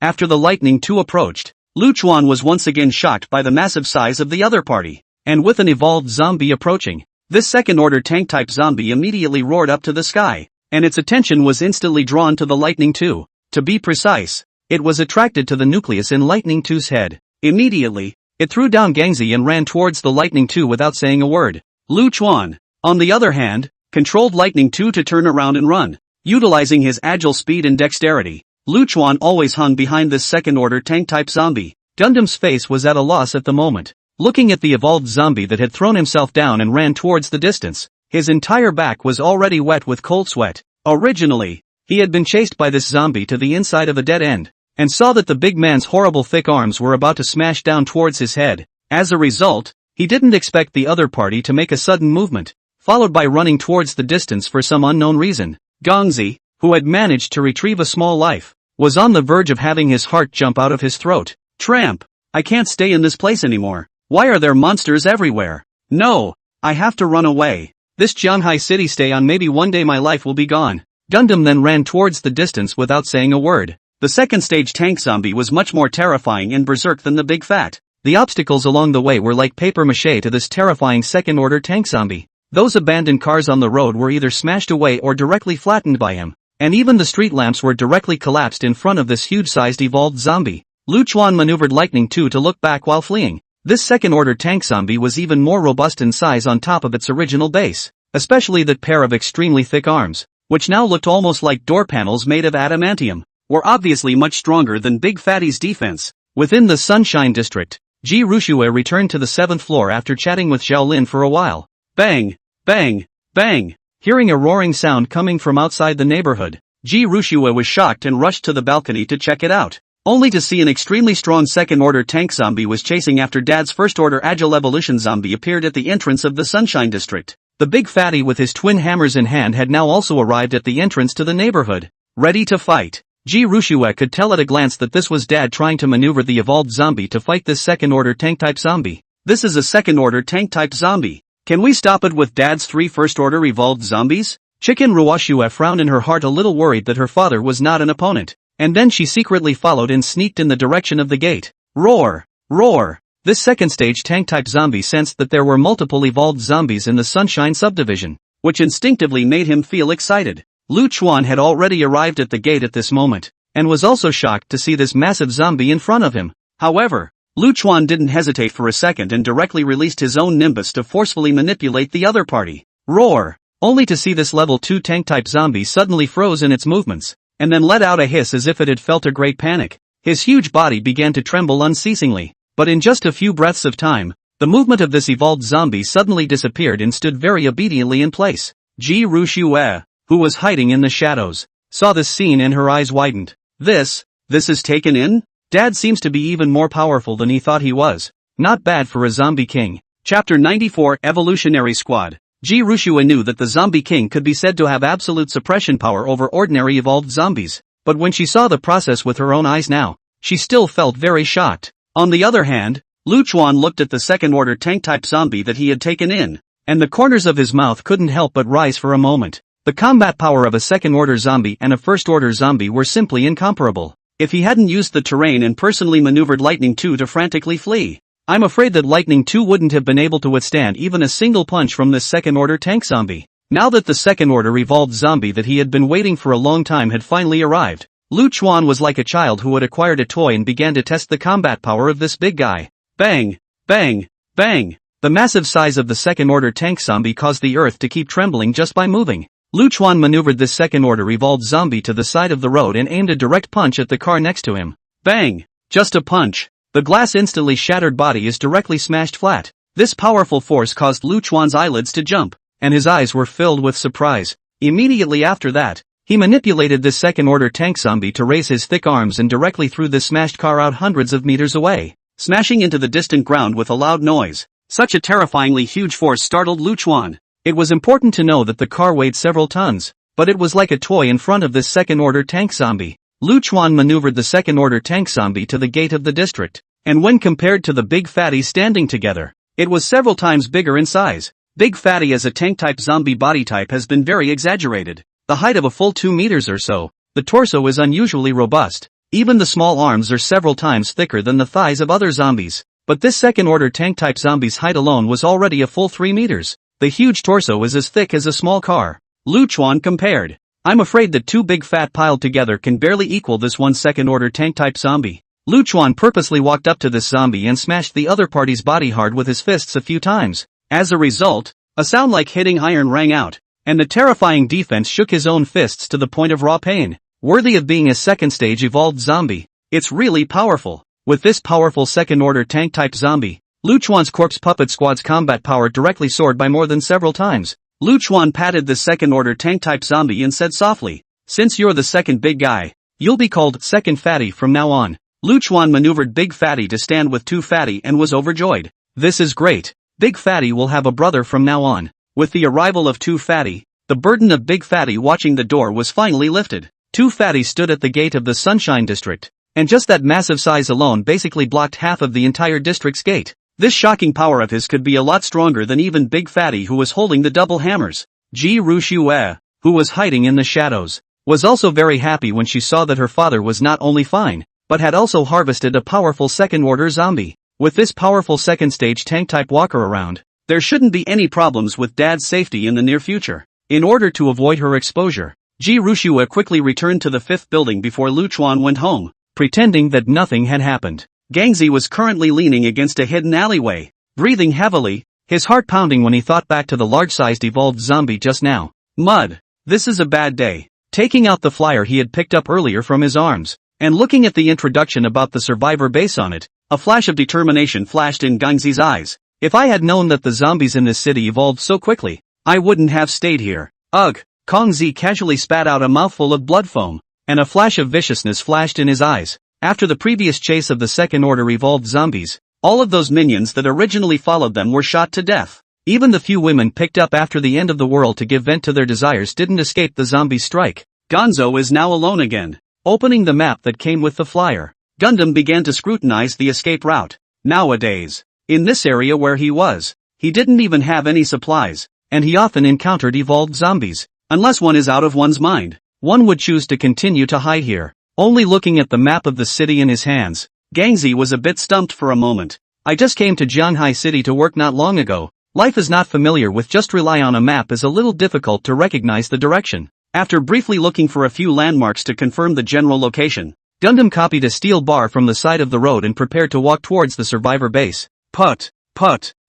After the Lightning 2 approached, Lu Chuan was once again shocked by the massive size of the other party. And with an evolved zombie approaching, this second-order tank-type zombie immediately roared up to the sky, and its attention was instantly drawn to the Lightning 2. To be precise, it was attracted to the nucleus in Lightning 2's head. Immediately, it threw down Gangzi and ran towards the Lightning 2 without saying a word. Lu Chuan, on the other hand, controlled Lightning 2 to turn around and run. Utilizing his agile speed and dexterity, Lu Chuan always hung behind this second-order tank-type zombie. Gundam's face was at a loss at the moment. Looking at the evolved zombie that had thrown himself down and ran towards the distance, his entire back was already wet with cold sweat. Originally, he had been chased by this zombie to the inside of a dead end, and saw that the big man's horrible thick arms were about to smash down towards his head. As a result, he didn't expect the other party to make a sudden movement, followed by running towards the distance for some unknown reason. Gangzi, who had managed to retrieve a small life, was on the verge of having his heart jump out of his throat. Tramp! I can't stay in this place anymore. Why are there monsters everywhere? No, I have to run away. This Shanghai city stay on, maybe one day my life will be gone. Gundam then ran towards the distance without saying a word. The second stage tank zombie was much more terrifying and berserk than the big fat. The obstacles along the way were like paper mache to this terrifying second-order tank zombie. Those abandoned cars on the road were either smashed away or directly flattened by him, and even the street lamps were directly collapsed in front of this huge-sized evolved zombie. Lu Chuan maneuvered Lightning 2 to look back while fleeing. This second-order tank zombie was even more robust in size on top of its original base, especially that pair of extremely thick arms, which now looked almost like door panels made of adamantium, were obviously much stronger than Big Fatty's defense. Within the Sunshine District, Ji Rushue returned to the 7th floor after chatting with Xiaolin for a while. Bang! Bang! Bang! Hearing a roaring sound coming from outside the neighborhood, Ji Rushue was shocked and rushed to the balcony to check it out, only to see an extremely strong second-order tank zombie was chasing after Dad's first-order agile evolution zombie appeared at the entrance of the Sunshine District. The big fatty with his twin hammers in hand had now also arrived at the entrance to the neighborhood, ready to fight. Ji Rushue could tell at a glance that this was Dad trying to maneuver the evolved zombie to fight this second-order tank-type zombie. This is a second-order tank-type zombie. Can we stop it with Dad's 3 first-order evolved zombies? Chicken Ruashue frowned in her heart, a little worried that her father was not an opponent. And then she secretly followed and sneaked in the direction of the gate. Roar! Roar! This second-stage tank-type zombie sensed that there were multiple evolved zombies in the Sunshine subdivision, which instinctively made him feel excited. Lu Chuan had already arrived at the gate at this moment, and was also shocked to see this massive zombie in front of him. However, Lu Chuan didn't hesitate for a second and directly released his own nimbus to forcefully manipulate the other party. Roar! Only to see this level 2 tank-type zombie suddenly froze in its movements, and then let out a hiss as if it had felt a great panic. His huge body began to tremble unceasingly, but in just a few breaths of time, the movement of this evolved zombie suddenly disappeared and stood very obediently in place. Ji Rushue, who was hiding in the shadows, saw this scene and her eyes widened. This is taken in? Dad seems to be even more powerful than he thought he was. Not bad for a zombie king. Chapter 94 Evolutionary Squad. Ji Rushue knew that the Zombie King could be said to have absolute suppression power over ordinary evolved zombies, but when she saw the process with her own eyes now, she still felt very shocked. On the other hand, Lu Chuan looked at the second-order tank-type zombie that he had taken in, and the corners of his mouth couldn't help but rise for a moment. The combat power of a second-order zombie and a first-order zombie were simply incomparable. If he hadn't used the terrain and personally maneuvered Lightning 2 to frantically flee, I'm afraid that Lightning 2 wouldn't have been able to withstand even a single punch from this second-order tank zombie. Now that the second-order evolved zombie that he had been waiting for a long time had finally arrived, Lu Chuan was like a child who had acquired a toy and began to test the combat power of this big guy. Bang! Bang! Bang! The massive size of the second-order tank zombie caused the earth to keep trembling just by moving. Lu Chuan maneuvered this second-order evolved zombie to the side of the road and aimed a direct punch at the car next to him. Bang! Just a punch. The glass instantly shattered body is directly smashed flat. This powerful force caused Lu Chuan's eyelids to jump, and his eyes were filled with surprise. Immediately after that, He manipulated this second-order tank zombie to raise his thick arms and directly threw this smashed car out hundreds of meters away, smashing into the distant ground with a loud noise. Such a terrifyingly huge force startled Lu Chuan. It was important to know that the car weighed several tons, but it was like a toy in front of this second-order tank zombie. Lu Chuan maneuvered the second-order tank zombie to the gate of the district, and when compared to the Big Fatty standing together, it was several times bigger in size. Big Fatty as a tank-type zombie body type has been very exaggerated. The height of a full 2 meters or so, the torso is unusually robust. Even the small arms are several times thicker than the thighs of other zombies. But this second-order tank-type zombie's height alone was already a full 3 meters. The huge torso is as thick as a small car. Lu Chuan compared. I'm afraid that 2 big fat piled together can barely equal this one second-order tank-type zombie. Lu Chuan purposely walked up to this zombie and smashed the other party's body hard with his fists a few times. As a result, a sound like hitting iron rang out, and the terrifying defense shook his own fists to the point of raw pain. Worthy of being a second-stage evolved zombie. It's really powerful. With this powerful second-order tank-type zombie, Lu Chuan's Corpse Puppet Squad's combat power directly soared by more than several times. Lu Chuan patted the second-order tank-type zombie and said softly, "Since you're the second big guy, you'll be called Second Fatty from now on." Lu Chuan maneuvered Big Fatty to stand with 2 Fatty and was overjoyed. This is great. Big Fatty will have a brother from now on. With the arrival of 2 Fatty, the burden of Big Fatty watching the door was finally lifted. 2 Fatty stood at the gate of the Sunshine District, and just that massive size alone basically blocked half of the entire district's gate. This shocking power of his could be a lot stronger than even Big Fatty, who was holding the double hammers. Ji Ruxue, who was hiding in the shadows, was also very happy when she saw that her father was not only fine, but had also harvested a powerful second-order zombie. With this powerful second-stage tank-type walker around, there shouldn't be any problems with Dad's safety in the near future. In order to avoid her exposure, Ji Ruxue quickly returned to the 5th building before Lu Chuan went home, pretending that nothing had happened. Gangzi was currently leaning against a hidden alleyway, breathing heavily, his heart pounding when he thought back to the large-sized evolved zombie just now. Mud. This is a bad day. Taking out the flyer he had picked up earlier from his arms, and looking at the introduction about the survivor base on it, a flash of determination flashed in Gangzi's eyes. If I had known that the zombies in this city evolved so quickly, I wouldn't have stayed here. Ugh. Kongzi casually spat out a mouthful of blood foam, and a flash of viciousness flashed in his eyes. After the previous chase of the second-order evolved zombies, all of those minions that originally followed them were shot to death. Even the few women picked up after the end of the world to give vent to their desires didn't escape the zombie strike. Gonzo is now alone again. Opening the map that came with the flyer, Gundam began to scrutinize the escape route. Nowadays, in this area where he was, he didn't even have any supplies, and he often encountered evolved zombies. Unless one is out of one's mind, one would choose to continue to hide here. Only looking at the map of the city in his hands, Gangzi was a bit stumped for a moment. I just came to Jianghai City to work not long ago. Life is not familiar with, just rely on a map is a little difficult to recognize the direction. After briefly looking for a few landmarks to confirm the general location, Gundam copied a steel bar from the side of the road and prepared to walk towards the survivor base. Put.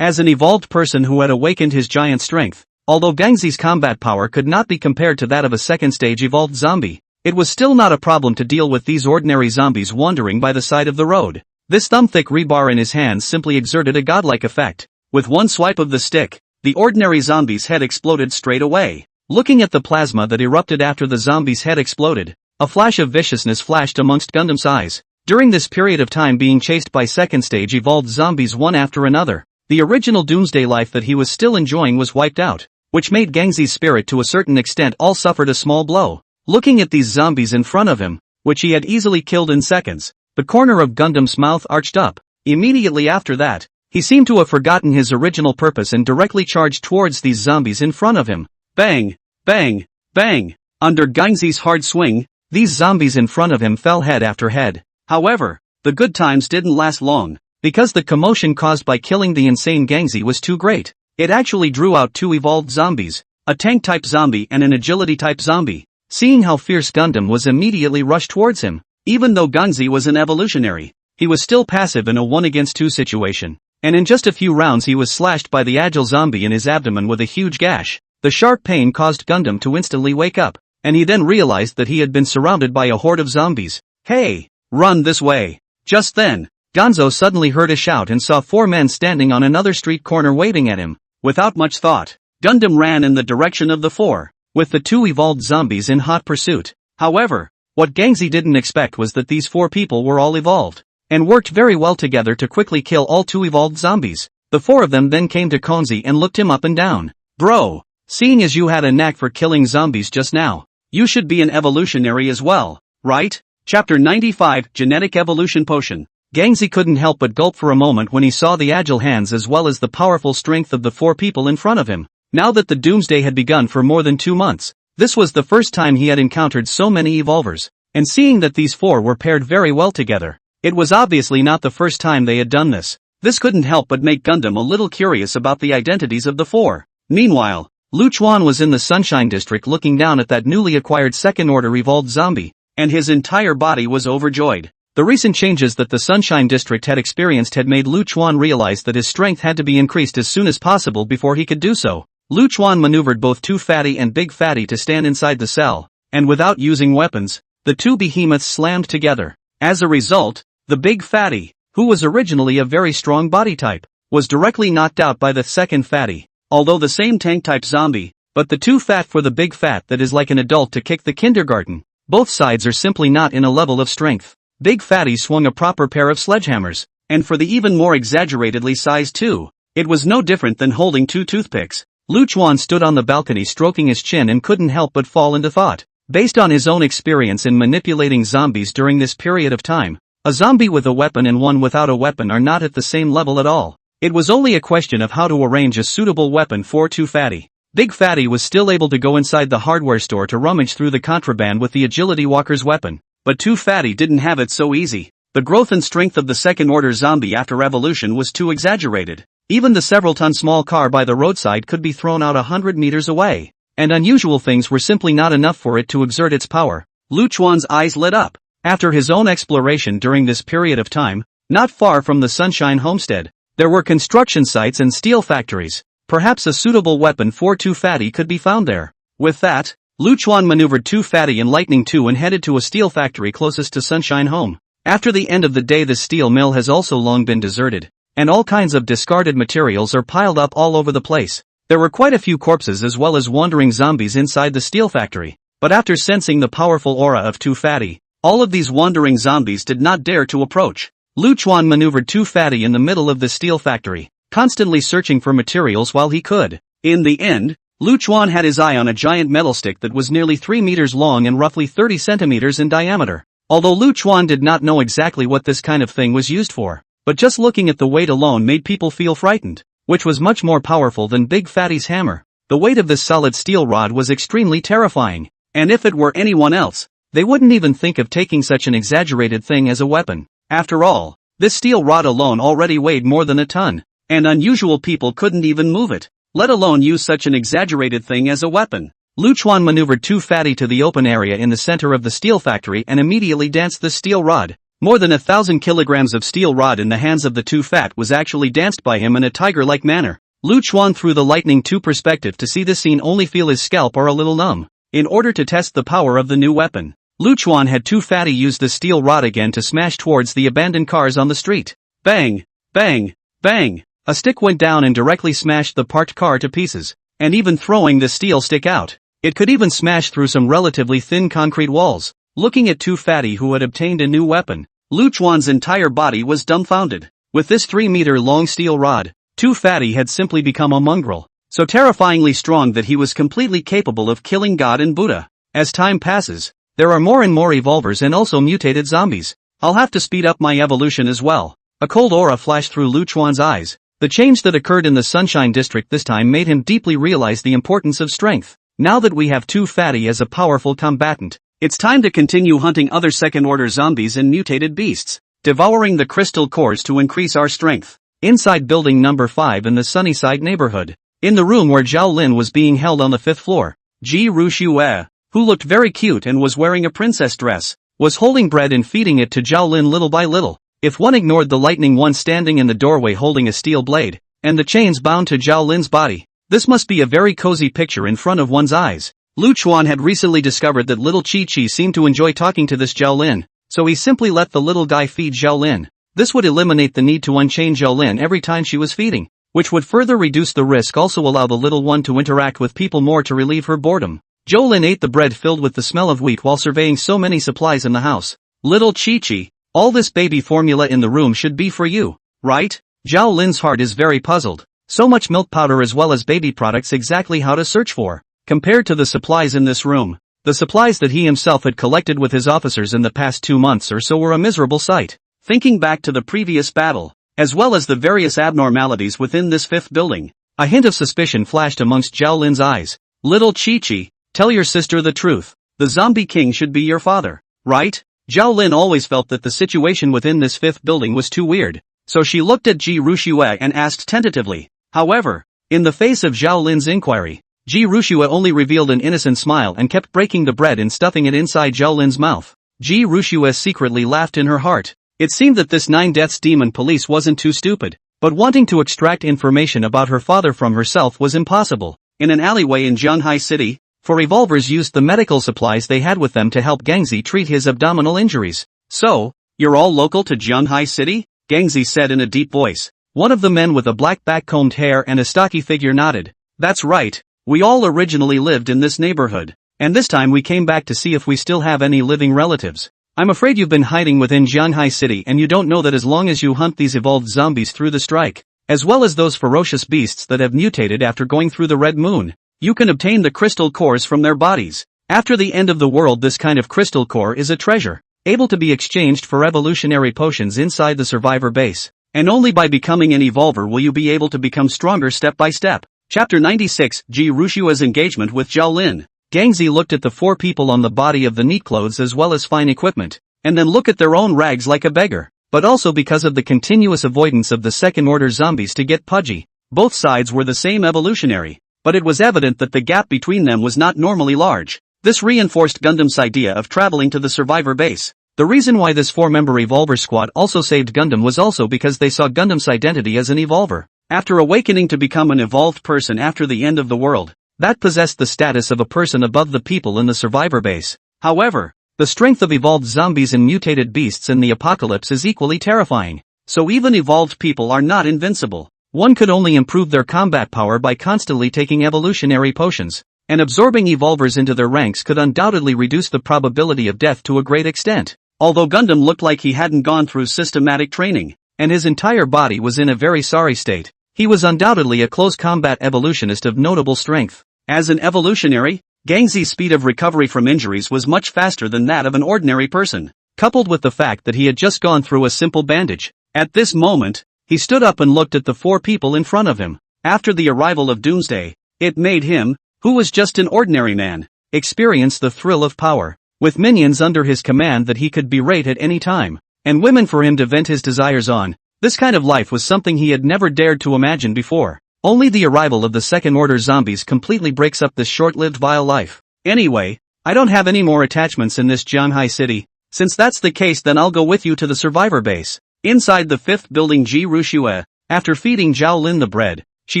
As an evolved person who had awakened his giant strength, although Gangzi's combat power could not be compared to that of a second-stage evolved zombie, it was still not a problem to deal with these ordinary zombies wandering by the side of the road. This thumb-thick rebar in his hands simply exerted a godlike effect. With one swipe of the stick, the ordinary zombie's head exploded straight away. Looking at the plasma that erupted after the zombie's head exploded, a flash of viciousness flashed amongst Gundam's eyes. During this period of time being chased by second-stage evolved zombies one after another, the original doomsday life that he was still enjoying was wiped out, which made Gangzi's spirit to a certain extent all suffered a small blow. Looking at these zombies in front of him, which he had easily killed in seconds, the corner of Gundam's mouth arched up. Immediately after that, he seemed to have forgotten his original purpose and directly charged towards these zombies in front of him. Bang! Bang! Bang! Under Gangzi's hard swing, these zombies in front of him fell head after head. However, the good times didn't last long, because the commotion caused by killing the insane Gangzi was too great. It actually drew out 2 evolved zombies, a tank-type zombie and an agility-type zombie. Seeing how fierce Gundam was, immediately rushed towards him. Even though Gangzi was an evolutionary, he was still passive in a 1-against-2 situation, and in just a few rounds he was slashed by the agile zombie in his abdomen with a huge gash. The sharp pain caused Gundam to instantly wake up, and he then realized that he had been surrounded by a horde of zombies. Hey! Run this way! Just then, Gonzo suddenly heard a shout and saw 4 men standing on another street corner waving at him. Without much thought, Gundam ran in the direction of the 4. with the 2 evolved zombies in hot pursuit. However, what Gangzy didn't expect was that these 4 people were all evolved, and worked very well together to quickly kill all 2 evolved zombies. The 4 of them then came to Konzi and looked him up and down. Bro, seeing as you had a knack for killing zombies just now, you should be an evolutionary as well, right? Chapter 95, Genetic Evolution Potion. Gangzy couldn't help but gulp for a moment when he saw the agile hands as well as the powerful strength of the 4 people in front of him. Now that the doomsday had begun for more than 2 months, this was the first time he had encountered so many evolvers, and seeing that these 4 were paired very well together, it was obviously not the first time they had done this. This couldn't help but make Gundam a little curious about the identities of the 4. Meanwhile, Lu Chuan was in the Sunshine District looking down at that newly acquired second-order evolved zombie, and his entire body was overjoyed. The recent changes that the Sunshine District had experienced had made Lu Chuan realize that his strength had to be increased as soon as possible before he could do so. Lu Chuan maneuvered both 2 Fatty and Big Fatty to stand inside the cell, and without using weapons, the 2 behemoths slammed together. As a result, the Big Fatty, who was originally a very strong body type, was directly knocked out by the second Fatty. Although the same tank-type zombie, but the 2 fat for the Big Fat that is like an adult to kick the kindergarten. Both sides are simply not in a level of strength. Big Fatty swung a proper pair of sledgehammers, and for the even more exaggeratedly sized 2, it was no different than holding 2 toothpicks. Lu Chuan stood on the balcony stroking his chin and couldn't help but fall into thought. Based on his own experience in manipulating zombies during this period of time, a zombie with a weapon and one without a weapon are not at the same level at all. It was only a question of how to arrange a suitable weapon for 2 Fatty. Big Fatty was still able to go inside the hardware store to rummage through the contraband with the Agility Walker's weapon, but 2 Fatty didn't have it so easy. The growth and strength of the second-order zombie after evolution was too exaggerated. Even the several-ton small car by the roadside could be thrown out 100 meters away, and unusual things were simply not enough for it to exert its power. Lu Chuan's eyes lit up. After his own exploration during this period of time, not far from the Sunshine Homestead, there were construction sites and steel factories. Perhaps a suitable weapon for 2 Fatty could be found there. With that, Lu Chuan maneuvered 2 Fatty and Lightning 2 and headed to a steel factory closest to Sunshine Home. After the end of the day, the steel mill has also long been deserted, and all kinds of discarded materials are piled up all over the place. There were quite a few corpses as well as wandering zombies inside the steel factory, but after sensing the powerful aura of 2 Fatty, all of these wandering zombies did not dare to approach. Lu Chuan maneuvered 2 Fatty in the middle of the steel factory, constantly searching for materials while he could. In the end, Lu Chuan had his eye on a giant metal stick that was nearly 3 meters long and roughly 30 centimeters in diameter. Although Lu Chuan did not know exactly what this kind of thing was used for, but just looking at the weight alone made people feel frightened, which was much more powerful than Big Fatty's hammer. The weight of this solid steel rod was extremely terrifying, and if it were anyone else, they wouldn't even think of taking such an exaggerated thing as a weapon. After all, this steel rod alone already weighed more than a ton, and unusual people couldn't even move it, let alone use such an exaggerated thing as a weapon. Lu Chuan maneuvered 2 Fatty to the open area in the center of the steel factory and immediately danced the steel rod. More than 1,000 kilograms of steel rod in the hands of the 2 Fat was actually danced by him in a tiger-like manner. Lu Chuan threw the Lightning 2 perspective to see this scene, only feel his scalp are a little numb. In order to test the power of the new weapon, Lu Chuan had 2 Fatty use the steel rod again to smash towards the abandoned cars on the street. Bang! Bang! Bang! A stick went down and directly smashed the parked car to pieces, and even throwing the steel stick out, it could even smash through some relatively thin concrete walls. Looking at 2 Fatty who had obtained a new weapon, Lu Chuan's entire body was dumbfounded. With this 3-meter-long steel rod, 2 Fatty had simply become a mongrel, so terrifyingly strong that he was completely capable of killing God and Buddha. As time passes, there are more and more evolvers and also mutated zombies. I'll have to speed up my evolution as well. A cold aura flashed through Lu Chuan's eyes. The change that occurred in the Sunshine District this time made him deeply realize the importance of strength. Now that we have 2 Fatty as a powerful combatant, it's time to continue hunting other second-order zombies and mutated beasts, devouring the crystal cores to increase our strength. Inside building number 5 in the Sunnyside neighborhood, in the room where Zhao Lin was being held on the 5th floor, Ji Ruxue, who looked very cute and was wearing a princess dress, was holding bread and feeding it to Zhao Lin little by little. If one ignored the Lightning 1 standing in the doorway holding a steel blade, and the chains bound to Zhao Lin's body, this must be a very cozy picture in front of one's eyes. Lu Chuan had recently discovered that little Chi Chi seemed to enjoy talking to this Zhao Lin, so he simply let the little guy feed Zhao Lin. This would eliminate the need to unchain Zhao Lin every time she was feeding, which would further reduce the risk, also allow the little one to interact with people more to relieve her boredom. Jolin ate the bread filled with the smell of wheat while surveying so many supplies in the house. Little Chi-Chi, all this baby formula in the room should be for you, right? Zhao Lin's heart is very puzzled. So much milk powder as well as baby products, exactly how to search for. Compared to the supplies in this room, the supplies that he himself had collected with his officers in the past 2 months or so were a miserable sight. Thinking back to the previous battle, as well as the various abnormalities within this 5th building, a hint of suspicion flashed amongst Zhao Lin's eyes. Little Chi-Chi, tell your sister the truth. The zombie king should be your father, right? Zhao Lin always felt that the situation within this 5th building was too weird, so she looked at Ji Ruxue and asked tentatively. However, in the face of Zhao Lin's inquiry, Ji Ruxue only revealed an innocent smile and kept breaking the bread and stuffing it inside Zhao Lin's mouth. Ji Ruxue secretly laughed in her heart. It seemed that this 9 Deaths Demon police wasn't too stupid, but wanting to extract information about her father from herself was impossible. In an alleyway in Zhanghai City, 4 revolvers used the medical supplies they had with them to help Gangzi treat his abdominal injuries. So, you're all local to Zhanghai City? Gangzi said in a deep voice. One of the men with a black back-combed hair and a stocky figure nodded. That's right. We all originally lived in this neighborhood, and this time we came back to see if we still have any living relatives. I'm afraid you've been hiding within Zhanghai City and you don't know that as long as you hunt these evolved zombies through the strike, as well as those ferocious beasts that have mutated after going through the Red Moon, you can obtain the crystal cores from their bodies. After the end of the world, this kind of crystal core is a treasure, able to be exchanged for evolutionary potions inside the survivor base, and only by becoming an evolver will you be able to become stronger step by step. Chapter 96, Ji Ruxue's engagement with Zhao Lin. Gangzi looked at the 4 people on the body of the neat clothes as well as fine equipment, and then look at their own rags like a beggar, but also because of the continuous avoidance of the second-order zombies to get pudgy. Both sides were the same evolutionary, but it was evident that the gap between them was not normally large. This reinforced Gundam's idea of traveling to the survivor base. The reason why this 4-member Evolver squad also saved Gundam was also because they saw Gundam's identity as an Evolver. After awakening to become an evolved person after the end of the world, that possessed the status of a person above the people in the survivor base. However, the strength of evolved zombies and mutated beasts in the apocalypse is equally terrifying. So even evolved people are not invincible. One could only improve their combat power by constantly taking evolutionary potions, and absorbing evolvers into their ranks could undoubtedly reduce the probability of death to a great extent. Although Gundam looked like he hadn't gone through systematic training, and his entire body was in a very sorry state, he was undoubtedly a close combat evolutionist of notable strength. As an evolutionary, Gangzi's speed of recovery from injuries was much faster than that of an ordinary person, coupled with the fact that he had just gone through a simple bandage. At this moment, he stood up and looked at the 4 people in front of him. After the arrival of Doomsday, it made him, who was just an ordinary man, experience the thrill of power, with minions under his command that he could berate at any time, and women for him to vent his desires on. This kind of life was something he had never dared to imagine before. Only the arrival of the second-order zombies completely breaks up this short-lived vile life. Anyway, I don't have any more attachments in this Zhanghai City. Since that's the case, then I'll go with you to the survivor base. Inside the 5th building, Ji Ruxue, after feeding Zhao Lin the bread, she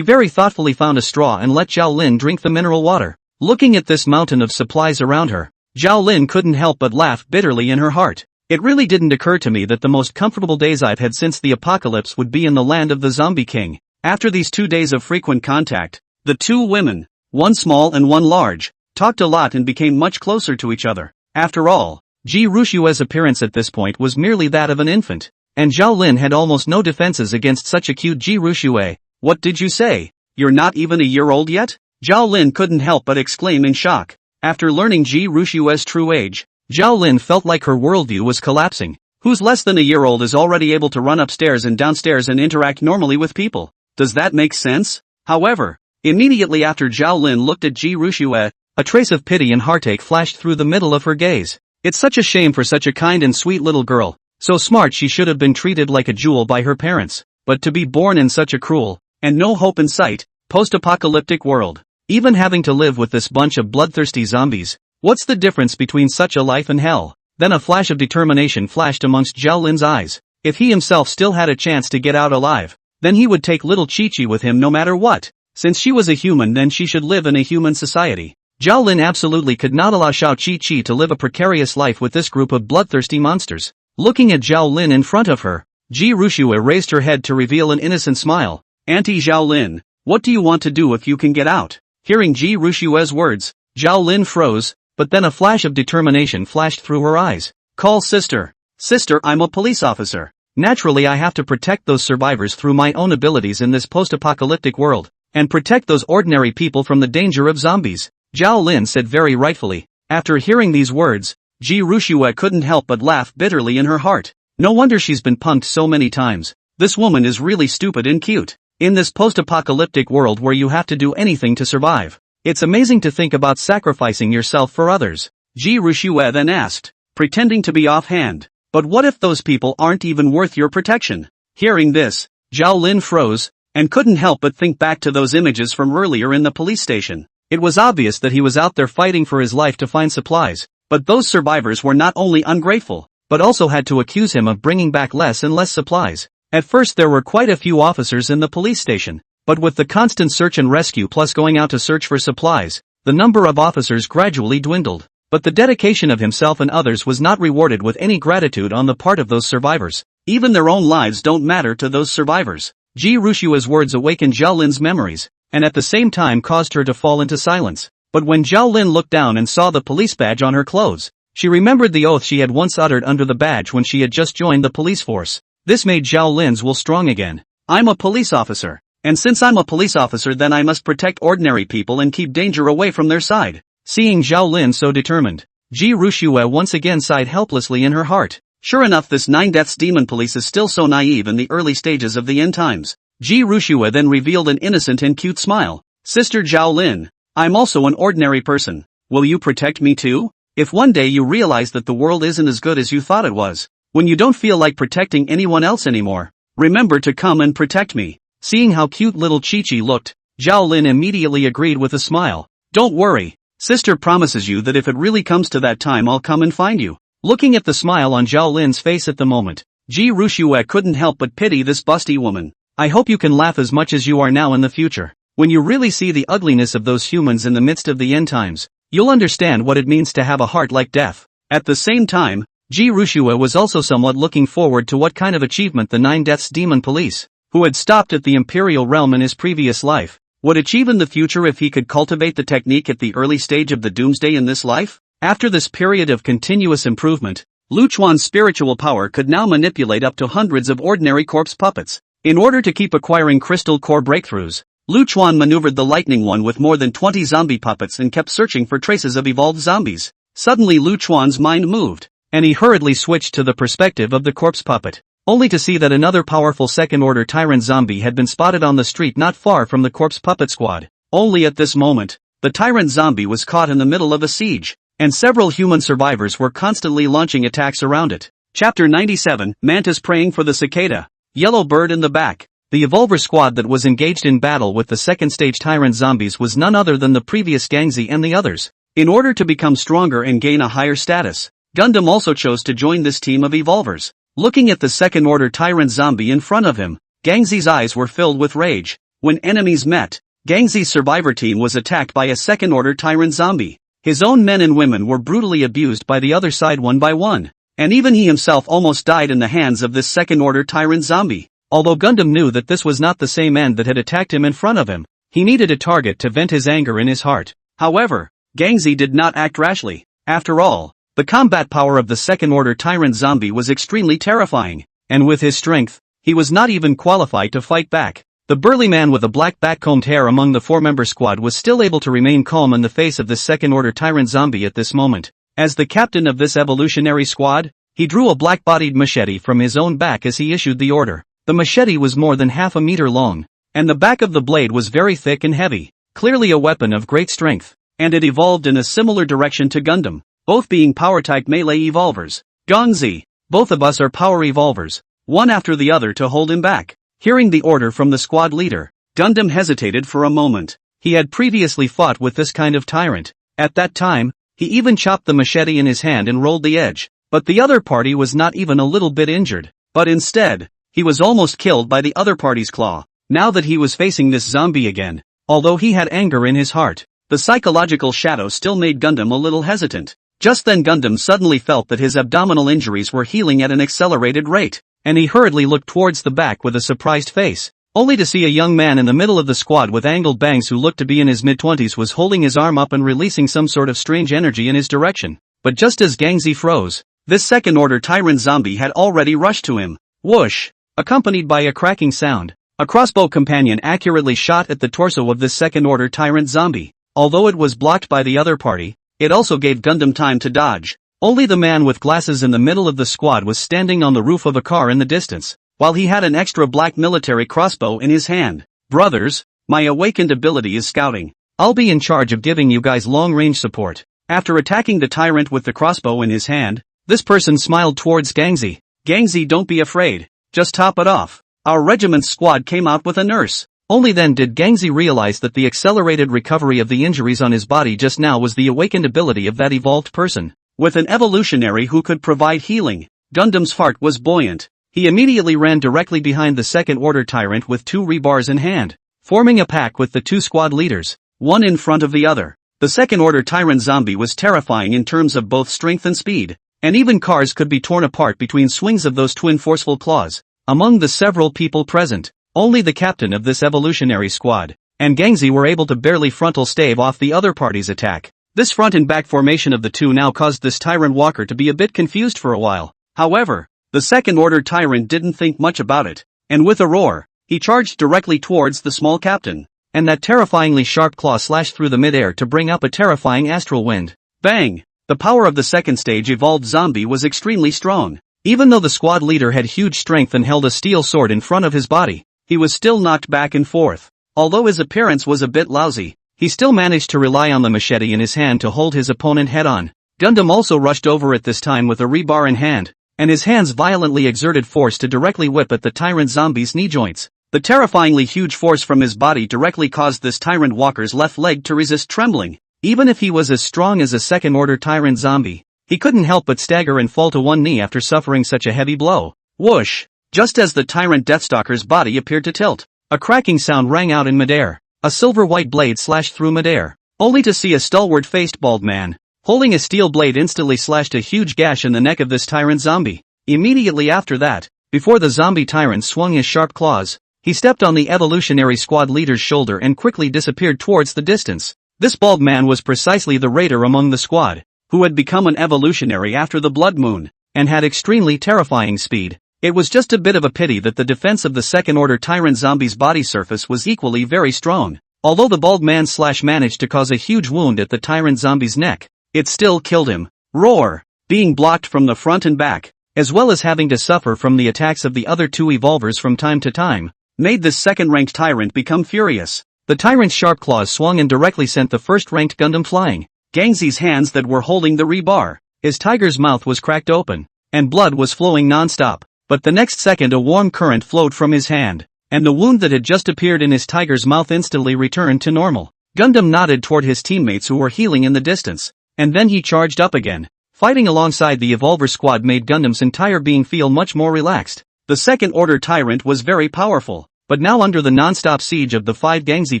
very thoughtfully found a straw and let Zhao Lin drink the mineral water. Looking at this mountain of supplies around her, Zhao Lin couldn't help but laugh bitterly in her heart. It really didn't occur to me that the most comfortable days I've had since the apocalypse would be in the land of the zombie king. After these 2 days of frequent contact, the 2 women, one small and one large, talked a lot and became much closer to each other. After all, Ji Ruxue's appearance at this point was merely that of an infant, and Zhao Lin had almost no defenses against such a cute Ji Ruxue. What did you say? You're not even a year old yet? Zhao Lin couldn't help but exclaim in shock. After learning Ji Ruxue's true age, Zhao Lin felt like her worldview was collapsing. Who's less than a year old is already able to run upstairs and downstairs and interact normally with people? Does that make sense? However, immediately after Zhao Lin looked at Ji Ruxue, a trace of pity and heartache flashed through the middle of her gaze. It's such a shame for such a kind and sweet little girl. So smart, she should have been treated like a jewel by her parents. But to be born in such a cruel, and no hope in sight, post-apocalyptic world. Even having to live with this bunch of bloodthirsty zombies. What's the difference between such a life and hell? Then a flash of determination flashed amongst Zhao Lin's eyes. If he himself still had a chance to get out alive, then he would take little Chi-Chi with him no matter what. Since she was a human, then she should live in a human society. Zhao Lin absolutely could not allow Xiao Chi-Chi to live a precarious life with this group of bloodthirsty monsters. Looking at Zhao Lin in front of her, Ji Ruxue raised her head to reveal an innocent smile. Auntie Zhao Lin, what do you want to do if you can get out? Hearing Ji Ruxue's words, Zhao Lin froze, but then a flash of determination flashed through her eyes. Call sister. Sister, I'm a police officer. Naturally I have to protect those survivors through my own abilities in this post-apocalyptic world, and protect those ordinary people from the danger of zombies, Zhao Lin said very rightfully. After hearing these words, Ji Rushue couldn't help but laugh bitterly in her heart. No wonder she's been punked so many times. This woman is really stupid and cute. In this post-apocalyptic world where you have to do anything to survive, it's amazing to think about sacrificing yourself for others. Ji Rushue then asked, pretending to be offhand, but what if those people aren't even worth your protection? Hearing this, Zhao Lin froze, and couldn't help but think back to those images from earlier in the police station. It was obvious that he was out there fighting for his life to find supplies, but those survivors were not only ungrateful, but also had to accuse him of bringing back less and less supplies. At first there were quite a few officers in the police station, but with the constant search and rescue plus going out to search for supplies, the number of officers gradually dwindled. But the dedication of himself and others was not rewarded with any gratitude on the part of those survivors. Even their own lives don't matter to those survivors. Ji Rushue's words awakened Zhao Lin's memories, and at the same time caused her to fall into silence. But when Zhao Lin looked down and saw the police badge on her clothes, she remembered the oath she had once uttered under the badge when she had just joined the police force. This made Zhao Lin's will strong again. I'm a police officer. And since I'm a police officer, then I must protect ordinary people and keep danger away from their side. Seeing Zhao Lin so determined, Ji Rushue once again sighed helplessly in her heart. Sure enough, this Nine Deaths demon police is still so naive in the early stages of the end times. Ji Rushue then revealed an innocent and cute smile. Sister Zhao Lin, I'm also an ordinary person. Will you protect me too? If one day you realize that the world isn't as good as you thought it was, when you don't feel like protecting anyone else anymore, remember to come and protect me. Seeing how cute little Chi-Chi looked, Zhao Lin immediately agreed with a smile. Don't worry. Sister promises you that if it really comes to that time I'll come and find you. Looking at the smile on Zhao Lin's face at the moment, Ji Rushue couldn't help but pity this busty woman. I hope you can laugh as much as you are now in the future. When you really see the ugliness of those humans in the midst of the end times, you'll understand what it means to have a heart like death. At the same time, Ji Rushue was also somewhat looking forward to what kind of achievement the Nine Deaths demon police, who had stopped at the Imperial realm in his previous life, would achieve in the future if he could cultivate the technique at the early stage of the doomsday in this life. After this period of continuous improvement, Lu Chuan's spiritual power could now manipulate up to hundreds of ordinary corpse puppets. In order to keep acquiring crystal core breakthroughs, Lu Chuan maneuvered the Lightning One with more than 20 zombie puppets and kept searching for traces of evolved zombies. Suddenly Lu Chuan's mind moved, and he hurriedly switched to the perspective of the corpse puppet, only to see that another powerful second-order tyrant zombie had been spotted on the street not far from the corpse puppet squad. Only at this moment, the tyrant zombie was caught in the middle of a siege, and several human survivors were constantly launching attacks around it. Chapter 97, Mantis praying for the cicada. Yellow bird in the back. The Evolver squad that was engaged in battle with the second-stage tyrant zombies was none other than the previous Gangzi and the others. In order to become stronger and gain a higher status, Gundam also chose to join this team of Evolvers. Looking at the second-order tyrant zombie in front of him, Gangzi's eyes were filled with rage. When enemies met, Gangzi's survivor team was attacked by a second-order tyrant zombie. His own men and women were brutally abused by the other side one by one, and even he himself almost died in the hands of this second-order tyrant zombie. Although Gundam knew that this was not the same end that had attacked him in front of him, he needed a target to vent his anger in his heart. However, Gangzi did not act rashly. After all, the combat power of the second-order tyrant zombie was extremely terrifying, and with his strength, he was not even qualified to fight back. The burly man with the black back-combed hair among the four-member squad was still able to remain calm in the face of this second-order tyrant zombie at this moment. As the captain of this evolutionary squad, he drew a black-bodied machete from his own back as he issued the order. The machete was more than half a meter long, and the back of the blade was very thick and heavy, clearly a weapon of great strength, and it evolved in a similar direction to Gundam, both being power-type melee evolvers. Gangzi, both of us are power evolvers, one after the other to hold him back. Hearing the order from the squad leader, Gundam hesitated for a moment. He had previously fought with this kind of tyrant. At that time, he even chopped the machete in his hand and rolled the edge, but the other party was not even a little bit injured. But instead, he was almost killed by the other party's claw. Now that he was facing this zombie again, although he had anger in his heart, the psychological shadow still made Gundam a little hesitant. Just then Gundam suddenly felt that his abdominal injuries were healing at an accelerated rate, and he hurriedly looked towards the back with a surprised face. only to see a young man in the middle of the squad with angled bangs who looked to be in his mid-20s was holding his arm up and releasing some sort of strange energy in his direction. But just as Gangzi froze, this second-order tyrant zombie had already rushed to him. Whoosh! Accompanied by a cracking sound, a crossbow companion accurately shot at the torso of this second-order tyrant zombie. Although it was blocked by the other party, it also gave Gundam time to dodge. Only the man with glasses in the middle of the squad was standing on the roof of a car in the distance, while he had an extra black military crossbow in his hand. Brothers, my awakened ability is scouting. I'll be in charge of giving you guys long-range support. After attacking the tyrant with the crossbow in his hand, this person smiled towards Gangzi. Gangzi, don't be afraid. Just top it off. Our regiment's squad came out with a nurse. Only then did Gangzi realize that the accelerated recovery of the injuries on his body just now was the awakened ability of that evolved person. With an evolutionary who could provide healing, Gundam's heart was buoyant. He immediately ran directly behind the second-order tyrant with 2 rebars in hand, forming a pack with the 2 squad leaders, one in front of the other. The second-order tyrant zombie was terrifying in terms of both strength and speed, and even cars could be torn apart between swings of those twin forceful claws. Among the several people present, only the captain of this evolutionary squad and Gangzi were able to barely frontal stave off the other party's attack. This front and back formation of the two now caused this tyrant walker to be a bit confused for a while. However, the second-order tyrant didn't think much about it, and with a roar, he charged directly towards the small captain, and that terrifyingly sharp claw slashed through the mid-air to bring up a terrifying astral wind. Bang! The power of the second stage evolved zombie was extremely strong. Even though the squad leader had huge strength and held a steel sword in front of his body, he was still knocked back and forth. Although his appearance was a bit lousy, he still managed to rely on the machete in his hand to hold his opponent head-on. Gundam also rushed over at this time with a rebar in hand, and his hands violently exerted force to directly whip at the tyrant zombie's knee joints. The terrifyingly huge force from his body directly caused this tyrant walker's left leg to resist trembling. Even if he was as strong as a second-order tyrant zombie, he couldn't help but stagger and fall to one knee after suffering such a heavy blow. Whoosh! Just as the tyrant Deathstalker's body appeared to tilt, a cracking sound rang out in midair. A silver-white blade slashed through midair, only to see a stalwart-faced bald man holding a steel blade instantly slashed a huge gash in the neck of this tyrant zombie. Immediately after that, before the zombie tyrant swung his sharp claws, he stepped on the evolutionary squad leader's shoulder and quickly disappeared towards the distance. This bald man was precisely the raider among the squad, who had become an evolutionary after the Blood Moon, and had extremely terrifying speed. It was just a bit of a pity that the defense of the second-order tyrant zombie's body surface was equally very strong. Although the bald man managed to cause a huge wound at the tyrant zombie's neck, it still killed him. Roar! Being blocked from the front and back, as well as having to suffer from the attacks of the other two evolvers from time to time, made this second-ranked tyrant become furious. The tyrant's sharp claws swung and directly sent the first-ranked Gundam flying. Gangzi's hands that were holding the rebar, his tiger's mouth was cracked open, and blood was flowing non-stop. But the next second a warm current flowed from his hand, and the wound that had just appeared in his tiger's mouth instantly returned to normal. Gundam nodded toward his teammates who were healing in the distance, and then he charged up again. Fighting alongside the Evolver squad made Gundam's entire being feel much more relaxed. The second-order tyrant was very powerful, but now under the non-stop siege of the 5 Gangzi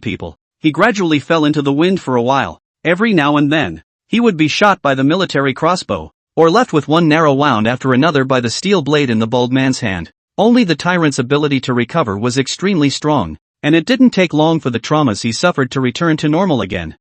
people, he gradually fell into the wind for a while. Every now and then, he would be shot by the military crossbow, or left with one narrow wound after another by the steel blade in the bald man's hand. Only the tyrant's ability to recover was extremely strong, and it didn't take long for the traumas he suffered to return to normal again.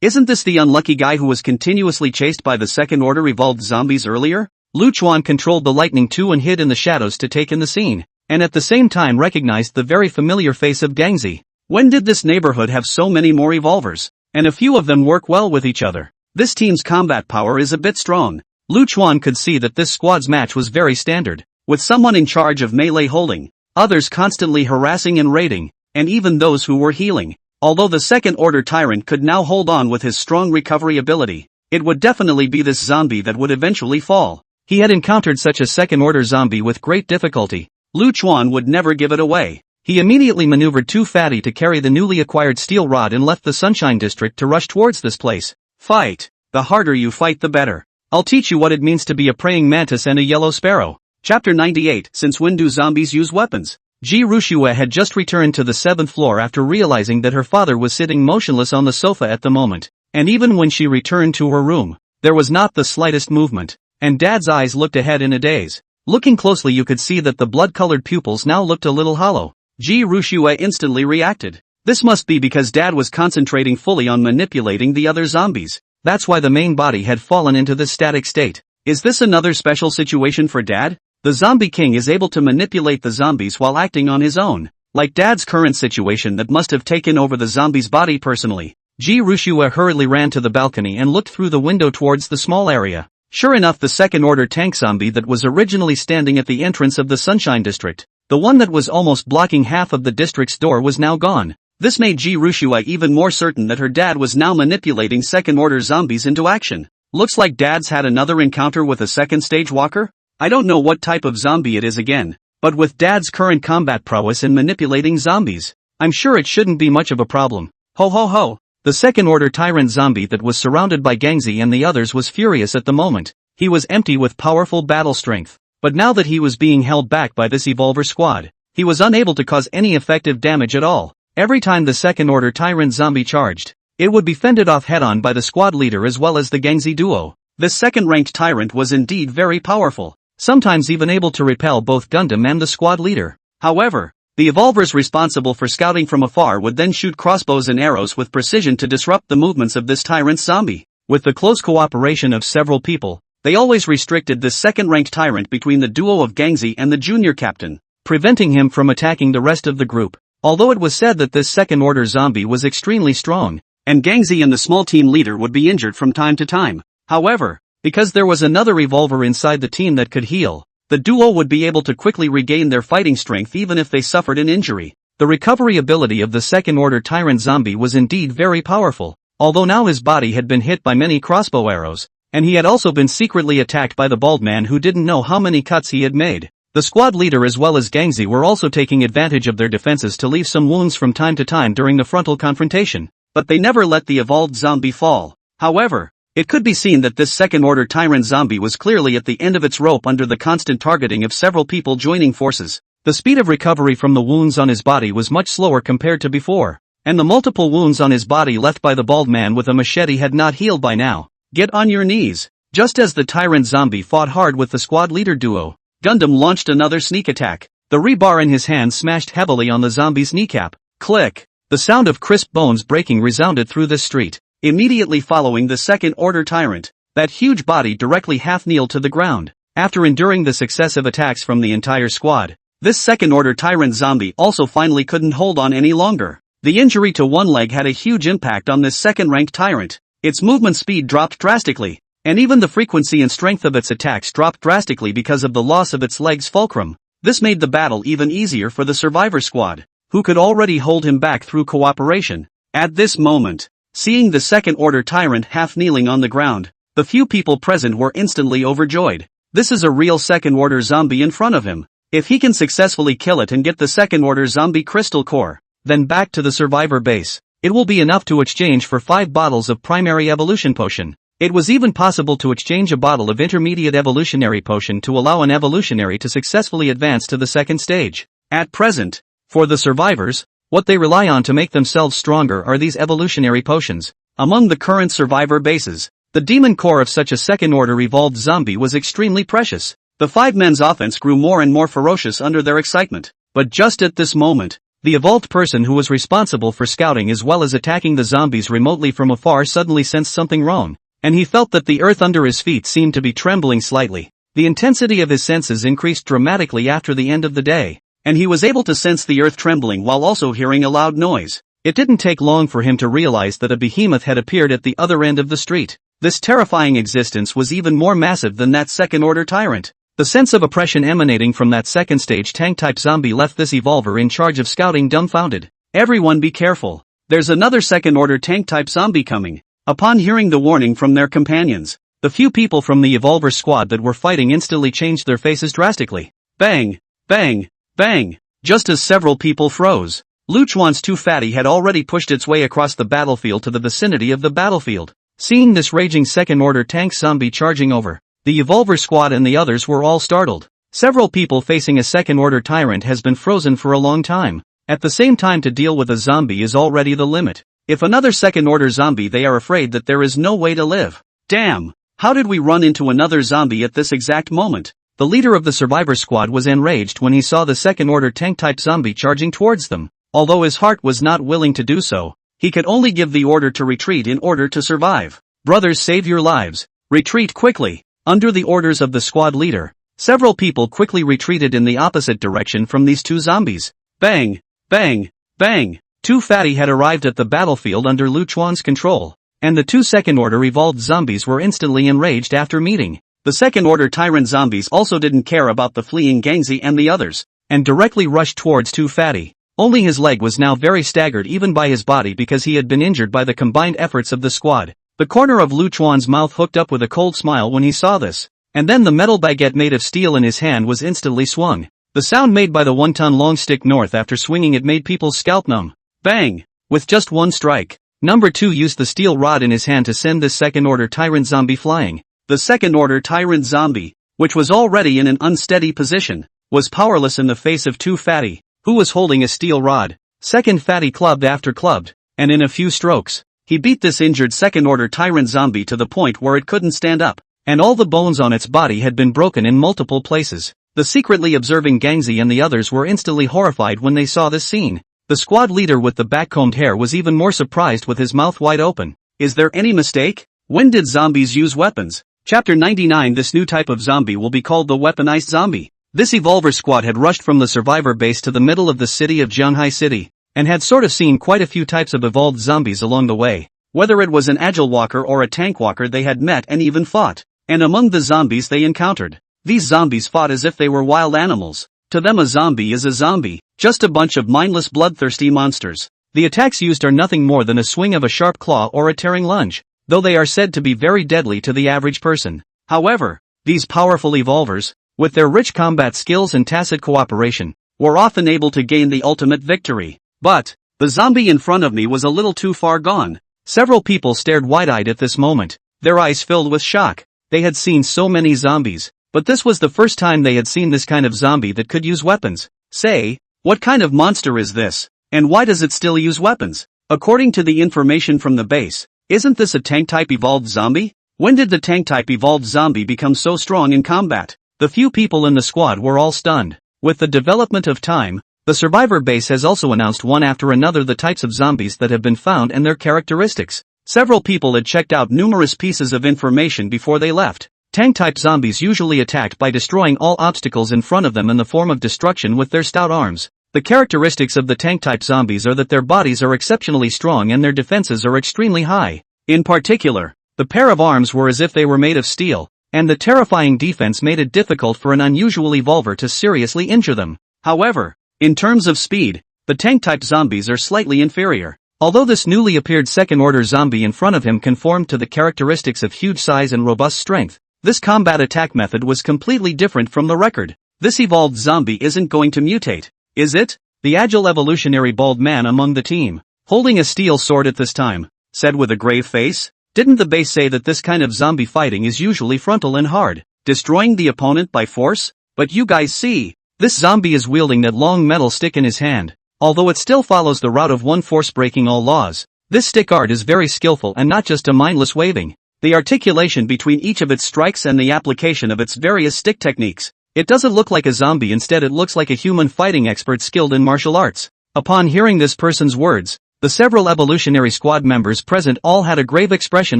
Isn't this the unlucky guy who was continuously chased by the second-order evolved zombies earlier? Lu Chuan controlled the lightning too and hid in the shadows to take in the scene, and at the same time recognized the very familiar face of Gangzi. When did this neighborhood have so many more evolvers? And a few of them work well with each other. This team's combat power is a bit strong. Lu Chuan could see that this squad's match was very standard, with someone in charge of melee holding, others constantly harassing and raiding, and even those who were healing. Although the second-order tyrant could now hold on with his strong recovery ability, it would definitely be this zombie that would eventually fall. He had encountered such a second-order zombie with great difficulty. Lu Chuan would never give it away. He immediately maneuvered too fatty to carry the newly acquired steel rod and left the Sunshine District to rush towards this place. Fight! The harder you fight the better. I'll teach you what it means to be a praying mantis and a yellow sparrow. Chapter 98. Since when do zombies use weapons? Ji Rushua had just returned to the 7th floor after realizing that her father was sitting motionless on the sofa at the moment, and even when she returned to her room, there was not the slightest movement, and Dad's eyes looked ahead in a daze. Looking closely you could see that the blood-colored pupils now looked a little hollow. Ji Rushue instantly reacted. This must be because Dad was concentrating fully on manipulating the other zombies. That's why the main body had fallen into this static state. Is this another special situation for Dad? The Zombie King is able to manipulate the zombies while acting on his own. Like Dad's current situation that must have taken over the zombie's body personally. Ji Rushue hurriedly ran to the balcony and looked through the window towards the small area. Sure enough, the second-order tank zombie that was originally standing at the entrance of the Sunshine District, the one that was almost blocking half of the district's door, was now gone. This made Ji Rushue even more certain that her dad was now manipulating second-order zombies into action. Looks like Dad's had another encounter with a second-stage walker? I don't know what type of zombie it is again, but with Dad's current combat prowess in manipulating zombies, I'm sure it shouldn't be much of a problem. Ho ho ho! The second-order tyrant zombie that was surrounded by Gangzi and the others was furious at the moment. He was empty with powerful battle strength, but now that he was being held back by this Evolver squad, he was unable to cause any effective damage at all. Every time the second-order tyrant zombie charged, it would be fended off head-on by the squad leader as well as the Gangzi duo. This second-ranked tyrant was indeed very powerful, sometimes even able to repel both Gundam and the squad leader. However, the Evolvers responsible for scouting from afar would then shoot crossbows and arrows with precision to disrupt the movements of this tyrant zombie. With the close cooperation of several people, they always restricted this second-ranked tyrant between the duo of Gangzi and the junior captain, preventing him from attacking the rest of the group. Although it was said that this second-order zombie was extremely strong, and Gangzi and the small team leader would be injured from time to time. However, because there was another Evolver inside the team that could heal, the duo would be able to quickly regain their fighting strength even if they suffered an injury. The recovery ability of the second-order tyrant zombie was indeed very powerful, although now his body had been hit by many crossbow arrows, and he had also been secretly attacked by the bald man who didn't know how many cuts he had made. The squad leader as well as Gangzi were also taking advantage of their defenses to leave some wounds from time to time during the frontal confrontation, but they never let the evolved zombie fall. However, it could be seen that this second-order tyrant zombie was clearly at the end of its rope under the constant targeting of several people joining forces. The speed of recovery from the wounds on his body was much slower compared to before, and the multiple wounds on his body left by the bald man with a machete had not healed by now. Get on your knees. Just as the tyrant zombie fought hard with the squad leader duo, Gundam launched another sneak attack. The rebar in his hand smashed heavily on the zombie's kneecap. Click! The sound of crisp bones breaking resounded through the street. Immediately following the second-order tyrant, that huge body directly half-kneeled to the ground. After enduring the successive attacks from the entire squad, this second-order tyrant zombie also finally couldn't hold on any longer. The injury to one leg had a huge impact on this second-ranked tyrant. Its movement speed dropped drastically, and even the frequency and strength of its attacks dropped drastically because of the loss of its leg's fulcrum. This made the battle even easier for the survivor squad, who could already hold him back through cooperation. At this moment, seeing the second-order tyrant half-kneeling on the ground, the few people present were instantly overjoyed. This is a real second-order zombie in front of him. If he can successfully kill it and get the second-order zombie crystal core, then back to the survivor base, it will be enough to exchange for 5 bottles of primary evolution potion. It was even possible to exchange a bottle of intermediate evolutionary potion to allow an evolutionary to successfully advance to the second stage. At present, for the survivors, what they rely on to make themselves stronger are these evolutionary potions. Among the current survivor bases, the demon core of such a second-order evolved zombie was extremely precious. The 5 men's offense grew more and more ferocious under their excitement. But just at this moment, the evolved person who was responsible for scouting as well as attacking the zombies remotely from afar suddenly sensed something wrong, and he felt that the earth under his feet seemed to be trembling slightly. The intensity of his senses increased dramatically after the end of the day, and he was able to sense the earth trembling while also hearing a loud noise. It didn't take long for him to realize that a behemoth had appeared at the other end of the street. This terrifying existence was even more massive than that second-order tyrant. The sense of oppression emanating from that second-stage tank-type zombie left this evolver in charge of scouting dumbfounded. Everyone be careful. There's another second-order tank-type zombie coming. Upon hearing the warning from their companions, the few people from the evolver squad that were fighting instantly changed their faces drastically. Bang! Bang! Bang! Just as several people froze, Luchuan's Too Fatty had already pushed its way across the battlefield to the vicinity of the battlefield. Seeing this raging second-order tank zombie charging over, the evolver squad and the others were all startled. Several people facing a second-order tyrant has been frozen for a long time. At the same time, to deal with a zombie is already the limit. If another second-order zombie, they are afraid that there is no way to live. Damn! How did we run into another zombie at this exact moment? The leader of the survivor squad was enraged when he saw the second-order tank-type zombie charging towards them. Although his heart was not willing to do so, he could only give the order to retreat in order to survive. Brothers, save your lives. Retreat quickly. Under the orders of the squad leader, several people quickly retreated in the opposite direction from these two zombies. Bang! Bang! Bang! Two fatty had arrived at the battlefield under Lu Chuan's control, and the two second-order evolved zombies were instantly enraged after meeting. The second-order tyrant zombies also didn't care about the fleeing Gangzi and the others, and directly rushed towards Two Fatty. Only his leg was now very staggered even by his body because he had been injured by the combined efforts of the squad. The corner of Lu Chuan's mouth hooked up with a cold smile when he saw this, and then the metal baguette made of steel in his hand was instantly swung. The sound made by the 1-ton-long stick north after swinging it made people's scalp numb. Bang! With just one strike, Number 2 used the steel rod in his hand to send this second-order tyrant zombie flying. The second-order tyrant zombie, which was already in an unsteady position, was powerless in the face of Two Fatty, who was holding a steel rod. Second Fatty clubbed after clubbed, and in a few strokes, he beat this injured second-order tyrant zombie to the point where it couldn't stand up, and all the bones on its body had been broken in multiple places. The secretly observing Gangzi and the others were instantly horrified when they saw this scene. The squad leader with the back-combed hair was even more surprised with his mouth wide open. Is there any mistake? When did zombies use weapons? Chapter 99. This new type of zombie will be called the weaponized zombie. This evolver squad had rushed from the survivor base to the middle of the city of Jianghai City, and had sort of seen quite a few types of evolved zombies along the way. Whether it was an agile walker or a tank walker, they had met and even fought. And among the zombies they encountered, these zombies fought as if they were wild animals. To them a zombie is a zombie, just a bunch of mindless bloodthirsty monsters. The attacks used are nothing more than a swing of a sharp claw or a tearing lunge, though they are said to be very deadly to the average person. However, these powerful evolvers, with their rich combat skills and tacit cooperation, were often able to gain the ultimate victory. But the zombie in front of me was a little too far gone. Several people stared wide-eyed at this moment, their eyes filled with shock. They had seen so many zombies, but this was the first time they had seen this kind of zombie that could use weapons. Say, what kind of monster is this, and why does it still use weapons? According to the information from the base, isn't this a tank-type evolved zombie? When did the tank-type evolved zombie become so strong in combat? The few people in the squad were all stunned. With the development of time, the survivor base has also announced one after another the types of zombies that have been found and their characteristics. Several people had checked out numerous pieces of information before they left. Tank-type zombies usually attacked by destroying all obstacles in front of them in the form of destruction with their stout arms. The characteristics of the tank-type zombies are that their bodies are exceptionally strong and their defenses are extremely high. In particular, the pair of arms were as if they were made of steel, and the terrifying defense made it difficult for an unusual evolver to seriously injure them. However, in terms of speed, the tank-type zombies are slightly inferior. Although this newly appeared second-order zombie in front of him conformed to the characteristics of huge size and robust strength, this combat attack method was completely different from the record. This evolved zombie isn't going to mutate, is it? The agile evolutionary bald man among the team, holding a steel sword at this time, said with a grave face. Didn't the base say that this kind of zombie fighting is usually frontal and hard, destroying the opponent by force? But you guys see, this zombie is wielding that long metal stick in his hand. Although it still follows the route of one force breaking all laws, this stick art is very skillful and not just a mindless waving. The articulation between each of its strikes and the application of its various stick techniques. It doesn't look like a zombie, instead it looks like a human fighting expert skilled in martial arts. Upon hearing this person's words, the several evolutionary squad members present all had a grave expression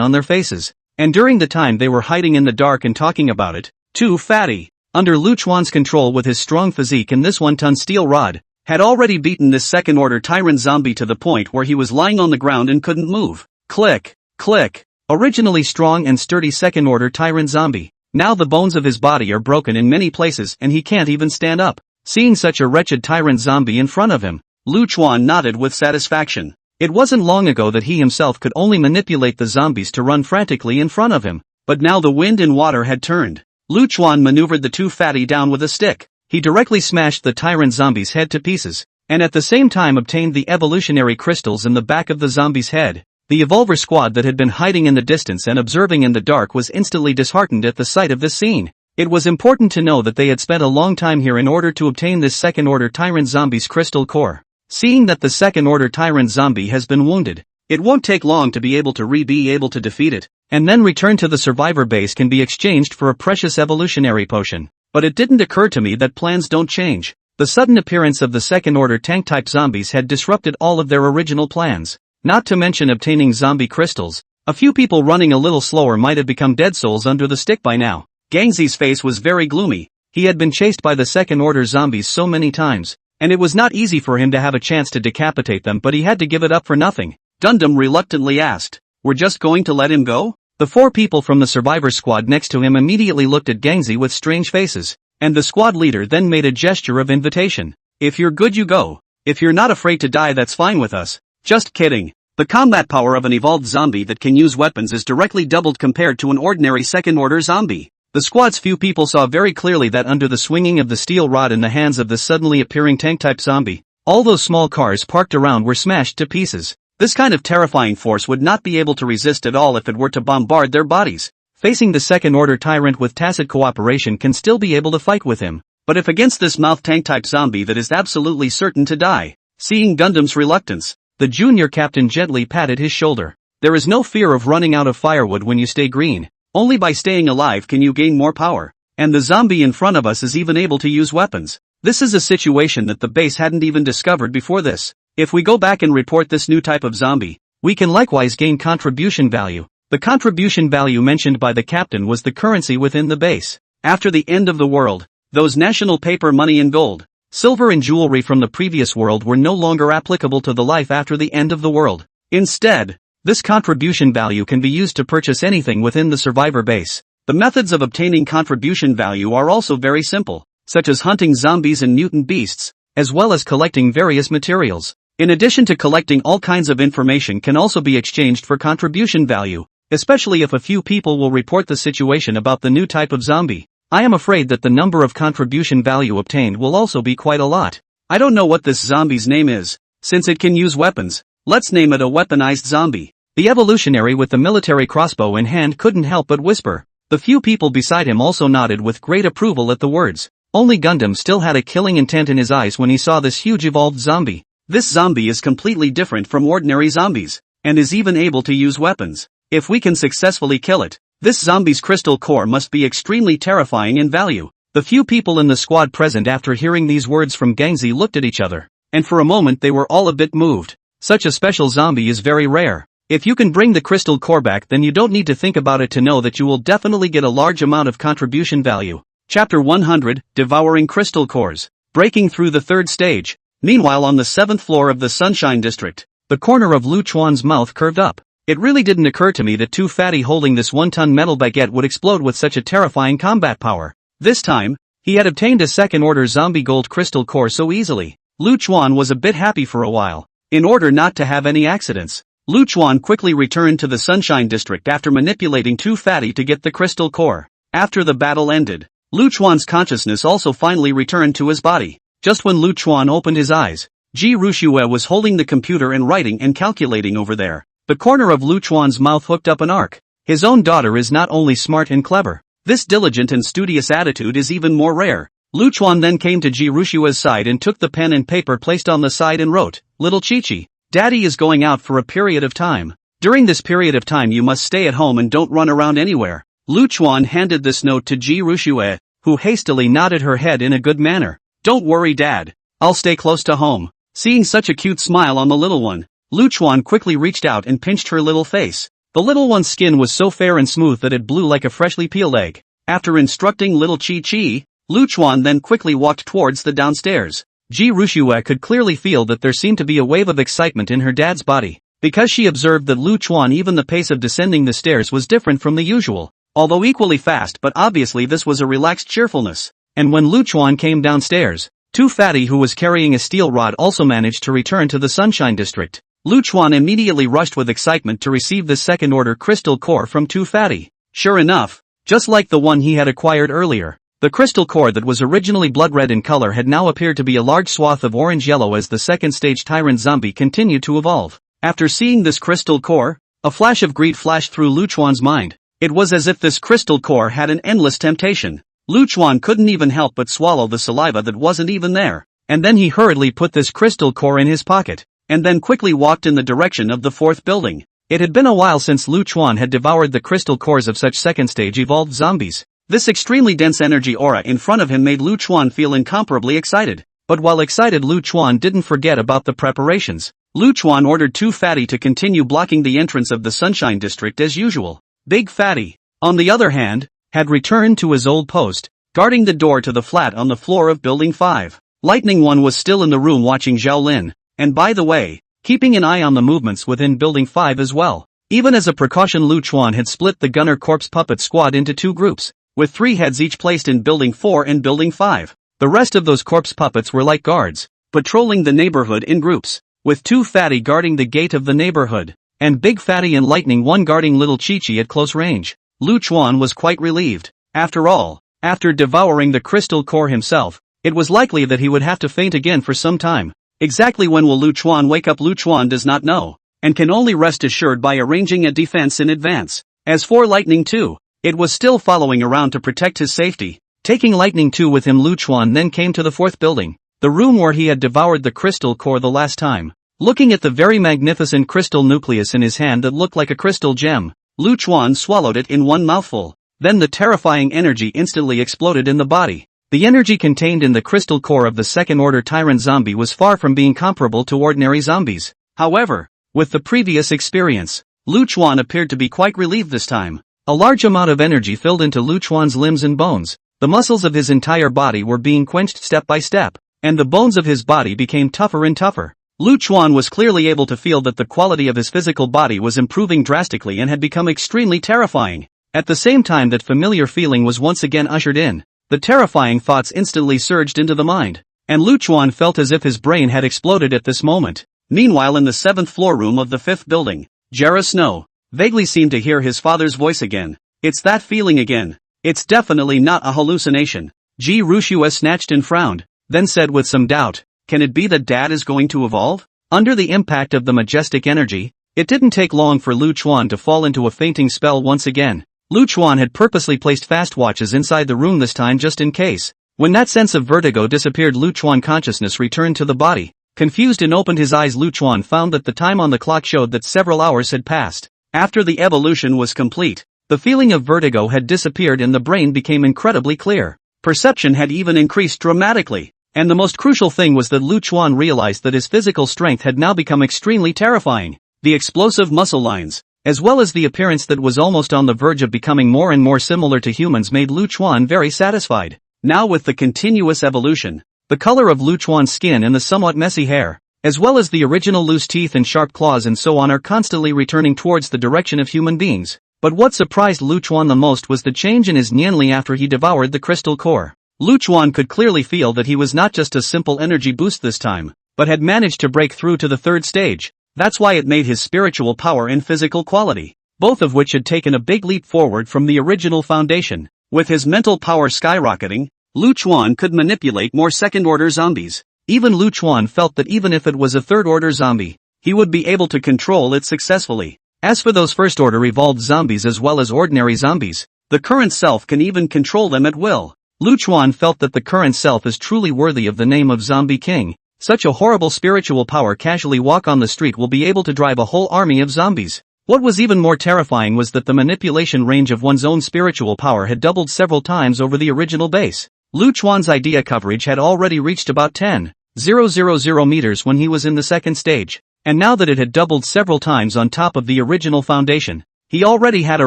on their faces, and during the time they were hiding in the dark and talking about it, Two Fatty, under Lu Chuan's control with his strong physique and this 1-ton steel rod, had already beaten this second-order tyrant zombie to the point where he was lying on the ground and couldn't move. Click, click. Originally strong and sturdy second-order tyrant zombie, now the bones of his body are broken in many places and he can't even stand up. Seeing such a wretched tyrant zombie in front of him, Lu Chuan nodded with satisfaction. It wasn't long ago that he himself could only manipulate the zombies to run frantically in front of him, but now the wind and water had turned. Lu Chuan maneuvered the Two Fatty down with a stick. He directly smashed the tyrant zombie's head to pieces, and at the same time obtained the evolutionary crystals in the back of the zombie's head. The evolver squad that had been hiding in the distance and observing in the dark was instantly disheartened at the sight of this scene. It was important to know that they had spent a long time here in order to obtain this second-order tyrant zombie's crystal core. Seeing that the second-order tyrant zombie has been wounded, it won't take long to be able to defeat it, and then return to the survivor base can be exchanged for a precious evolutionary potion. but it didn't occur to me that plans don't change. The sudden appearance of the second-order tank-type zombies had disrupted all of their original plans. Not to mention obtaining zombie crystals. A few people running a little slower might have become dead souls under the stick by now. Gangzi's face was very gloomy. He had been chased by the second-order zombies so many times, and it was not easy for him to have a chance to decapitate them, but he had to give it up for nothing. Dundum reluctantly asked, "We're just going to let him go?" The 4 people from the survivor squad next to him immediately looked at Gangzi with strange faces, and the squad leader then made a gesture of invitation. "If you're good, you go. If you're not afraid to die, that's fine with us." Just kidding. The combat power of an evolved zombie that can use weapons is directly doubled compared to an ordinary second-order zombie. The squad's few people saw very clearly that under the swinging of the steel rod in the hands of the suddenly appearing tank-type zombie, all those small cars parked around were smashed to pieces. This kind of terrifying force would not be able to resist at all if it were to bombard their bodies. Facing the second-order tyrant with tacit cooperation can still be able to fight with him, but if against this mouth tank-type zombie that is absolutely certain to die. Seeing Gundam's reluctance, the junior captain gently patted his shoulder. There is no fear of running out of firewood when you stay green. Only by staying alive can you gain more power. And the zombie in front of us is even able to use weapons. This is a situation that the base hadn't even discovered before this. If we go back and report this new type of zombie, we can likewise gain contribution value. The contribution value mentioned by the captain was the currency within the base. After the end of the world, those national paper money and gold, silver and jewelry from the previous world were no longer applicable to the life after the end of the world. Instead, this contribution value can be used to purchase anything within the survivor base. The methods of obtaining contribution value are also very simple, such as hunting zombies and mutant beasts, as well as collecting various materials. In addition to collecting, all kinds of information can also be exchanged for contribution value, especially if a few people will report the situation about the new type of zombie. I am afraid that the number of contribution value obtained will also be quite a lot. I don't know what this zombie's name is. Since it can use weapons, let's name it a weaponized zombie. The evolutionary with the military crossbow in hand couldn't help but whisper. The few people beside him also nodded with great approval at the words. Only Gundam still had a killing intent in his eyes when he saw this huge evolved zombie. This zombie is completely different from ordinary zombies, and is even able to use weapons. If we can successfully kill it, this zombie's crystal core must be extremely terrifying in value. The few people in the squad present after hearing these words from Gangzi looked at each other, and for a moment they were all a bit moved. Such a special zombie is very rare. If you can bring the crystal core back, then you don't need to think about it to know that you will definitely get a large amount of contribution value. Chapter 100, Devouring Crystal Cores. Breaking through the 3rd stage. Meanwhile, on the 7th floor of the Sunshine District, the corner of Lu Chuan's mouth curved up. It really didn't occur to me that 2 fatty holding this 1-ton metal baguette would explode with such a terrifying combat power. This time, he had obtained a second-order zombie gold crystal core so easily. Lu Chuan was a bit happy for a while. In order not to have any accidents, Lu Chuan quickly returned to the Sunshine District after manipulating 2 fatty to get the crystal core. After the battle ended, Lu Chuan's consciousness also finally returned to his body. Just when Lu Chuan opened his eyes, Ji Rushue was holding the computer and writing and calculating over there. The corner of Lu Chuan's mouth hooked up an arc. His own daughter is not only smart and clever, this diligent and studious attitude is even more rare. Lu Chuan then came to Ji Rushue's side and took the pen and paper placed on the side and wrote, "Little Chi-Chi, Daddy is going out for a period of time. During this period of time you must stay at home and don't run around anywhere." Lu Chuan handed this note to Ji Rushue, who hastily nodded her head in a good manner. "Don't worry, Dad. I'll stay close to home." Seeing such a cute smile on the little one, Lu Chuan quickly reached out and pinched her little face. The little one's skin was so fair and smooth that it blew like a freshly peeled egg. After instructing little Chi-Chi, Lu Chuan then quickly walked towards the downstairs. Ji Rushue could clearly feel that there seemed to be a wave of excitement in her dad's body, because she observed that Lu Chuan, even the pace of descending the stairs was different from the usual, although equally fast, but obviously this was a relaxed cheerfulness. And when Lu Chuan came downstairs, 2 fatty who was carrying a steel rod also managed to return to the Sunshine District. Lu Chuan immediately rushed with excitement to receive the second-order crystal core from 2 fatty. Sure enough, just like the one he had acquired earlier, the crystal core that was originally blood red in color had now appeared to be a large swath of orange-yellow as the second-stage tyrant zombie continued to evolve. After seeing this crystal core, a flash of greed flashed through Lu Chuan's mind. It was as if this crystal core had an endless temptation. Lu Chuan couldn't even help but swallow the saliva that wasn't even there, and then he hurriedly put this crystal core in his pocket, and then quickly walked in the direction of the 4th building. It had been a while since Lu Chuan had devoured the crystal cores of such second-stage evolved zombies. This extremely dense energy aura in front of him made Lu Chuan feel incomparably excited. But while excited, Lu Chuan didn't forget about the preparations. Lu Chuan ordered Two Fatty to continue blocking the entrance of the Sunshine District as usual. Big Fatty, on the other hand, had returned to his old post, guarding the door to the flat on the floor of Building 5. Lightning One was still in the room watching Zhao Lin, and by the way, keeping an eye on the movements within Building 5 as well. Even as a precaution, Lu Chuan had split the Gunner Corpse puppet squad into 2 groups, with 3 heads each placed in Building 4 and Building 5. The rest of those corpse puppets were like guards, patrolling the neighborhood in groups, with Two Fatty guarding the gate of the neighborhood, and Big Fatty and Lightning One guarding Little Chi-Chi at close range. Lu Chuan was quite relieved. After all, after devouring the crystal core himself, it was likely that he would have to faint again for some time. Exactly when will Lu Chuan wake up? Lu Chuan does not know, and can only rest assured by arranging a defense in advance. As for Lightning 2, it was still following around to protect his safety. Taking Lightning 2 with him, Lu Chuan then came to the 4th building, the room where he had devoured the crystal core the last time. Looking at the very magnificent crystal nucleus in his hand that looked like a crystal gem, Lu Chuan swallowed it in one mouthful. Then the terrifying energy instantly exploded in the body. The energy contained in the crystal core of the second-order tyrant zombie was far from being comparable to ordinary zombies. However, with the previous experience, Lu Chuan appeared to be quite relieved this time. A large amount of energy filled into Lu Chuan's limbs and bones. The muscles of his entire body were being quenched step by step, and the bones of his body became tougher and tougher. Lu Chuan was clearly able to feel that the quality of his physical body was improving drastically and had become extremely terrifying. At the same time that familiar feeling was once again ushered in, the terrifying thoughts instantly surged into the mind, and Lu Chuan felt as if his brain had exploded at this moment. Meanwhile, in the 7th floor room of the 5th building, Jera Snow vaguely seemed to hear his father's voice again. It's that feeling again. It's definitely not a hallucination. Ji Rushua snatched and frowned, then said with some doubt, can it be that Dad is going to evolve? Under the impact of the majestic energy, it didn't take long for Lu Chuan to fall into a fainting spell once again. Lu Chuan had purposely placed fast watches inside the room this time just in case. When that sense of vertigo disappeared, Lu Chuan consciousness returned to the body. Confused and opened his eyes, Lu Chuan found that the time on the clock showed that several hours had passed. After the evolution was complete, the feeling of vertigo had disappeared and the brain became incredibly clear. Perception had even increased dramatically. And the most crucial thing was that Lu Chuan realized that his physical strength had now become extremely terrifying. The explosive muscle lines, as well as the appearance that was almost on the verge of becoming more and more similar to humans, made Lu Chuan very satisfied. Now with the continuous evolution, the color of Lu Chuan's skin and the somewhat messy hair, as well as the original loose teeth and sharp claws and so on, are constantly returning towards the direction of human beings. But what surprised Lu Chuan the most was the change in his Nianli after he devoured the crystal core. Lu Chuan could clearly feel that he was not just a simple energy boost this time, but had managed to break through to the 3rd stage. That's why it made his spiritual power and physical quality, both of which had taken a big leap forward from the original foundation. With his mental power skyrocketing, Lu Chuan could manipulate more second-order zombies. Even Lu Chuan felt that even if it was a third-order zombie, he would be able to control it successfully. As for those first-order evolved zombies as well as ordinary zombies, the current self can even control them at will. Lu Chuan felt that the current self is truly worthy of the name of Zombie King. Such a horrible spiritual power casually walk on the street will be able to drive a whole army of zombies. What was even more terrifying was that the manipulation range of one's own spiritual power had doubled several times over the original base. Lu Chuan's idea coverage had already reached about 10,000 meters when he was in the 2nd stage, and now that it had doubled several times on top of the original foundation, he already had a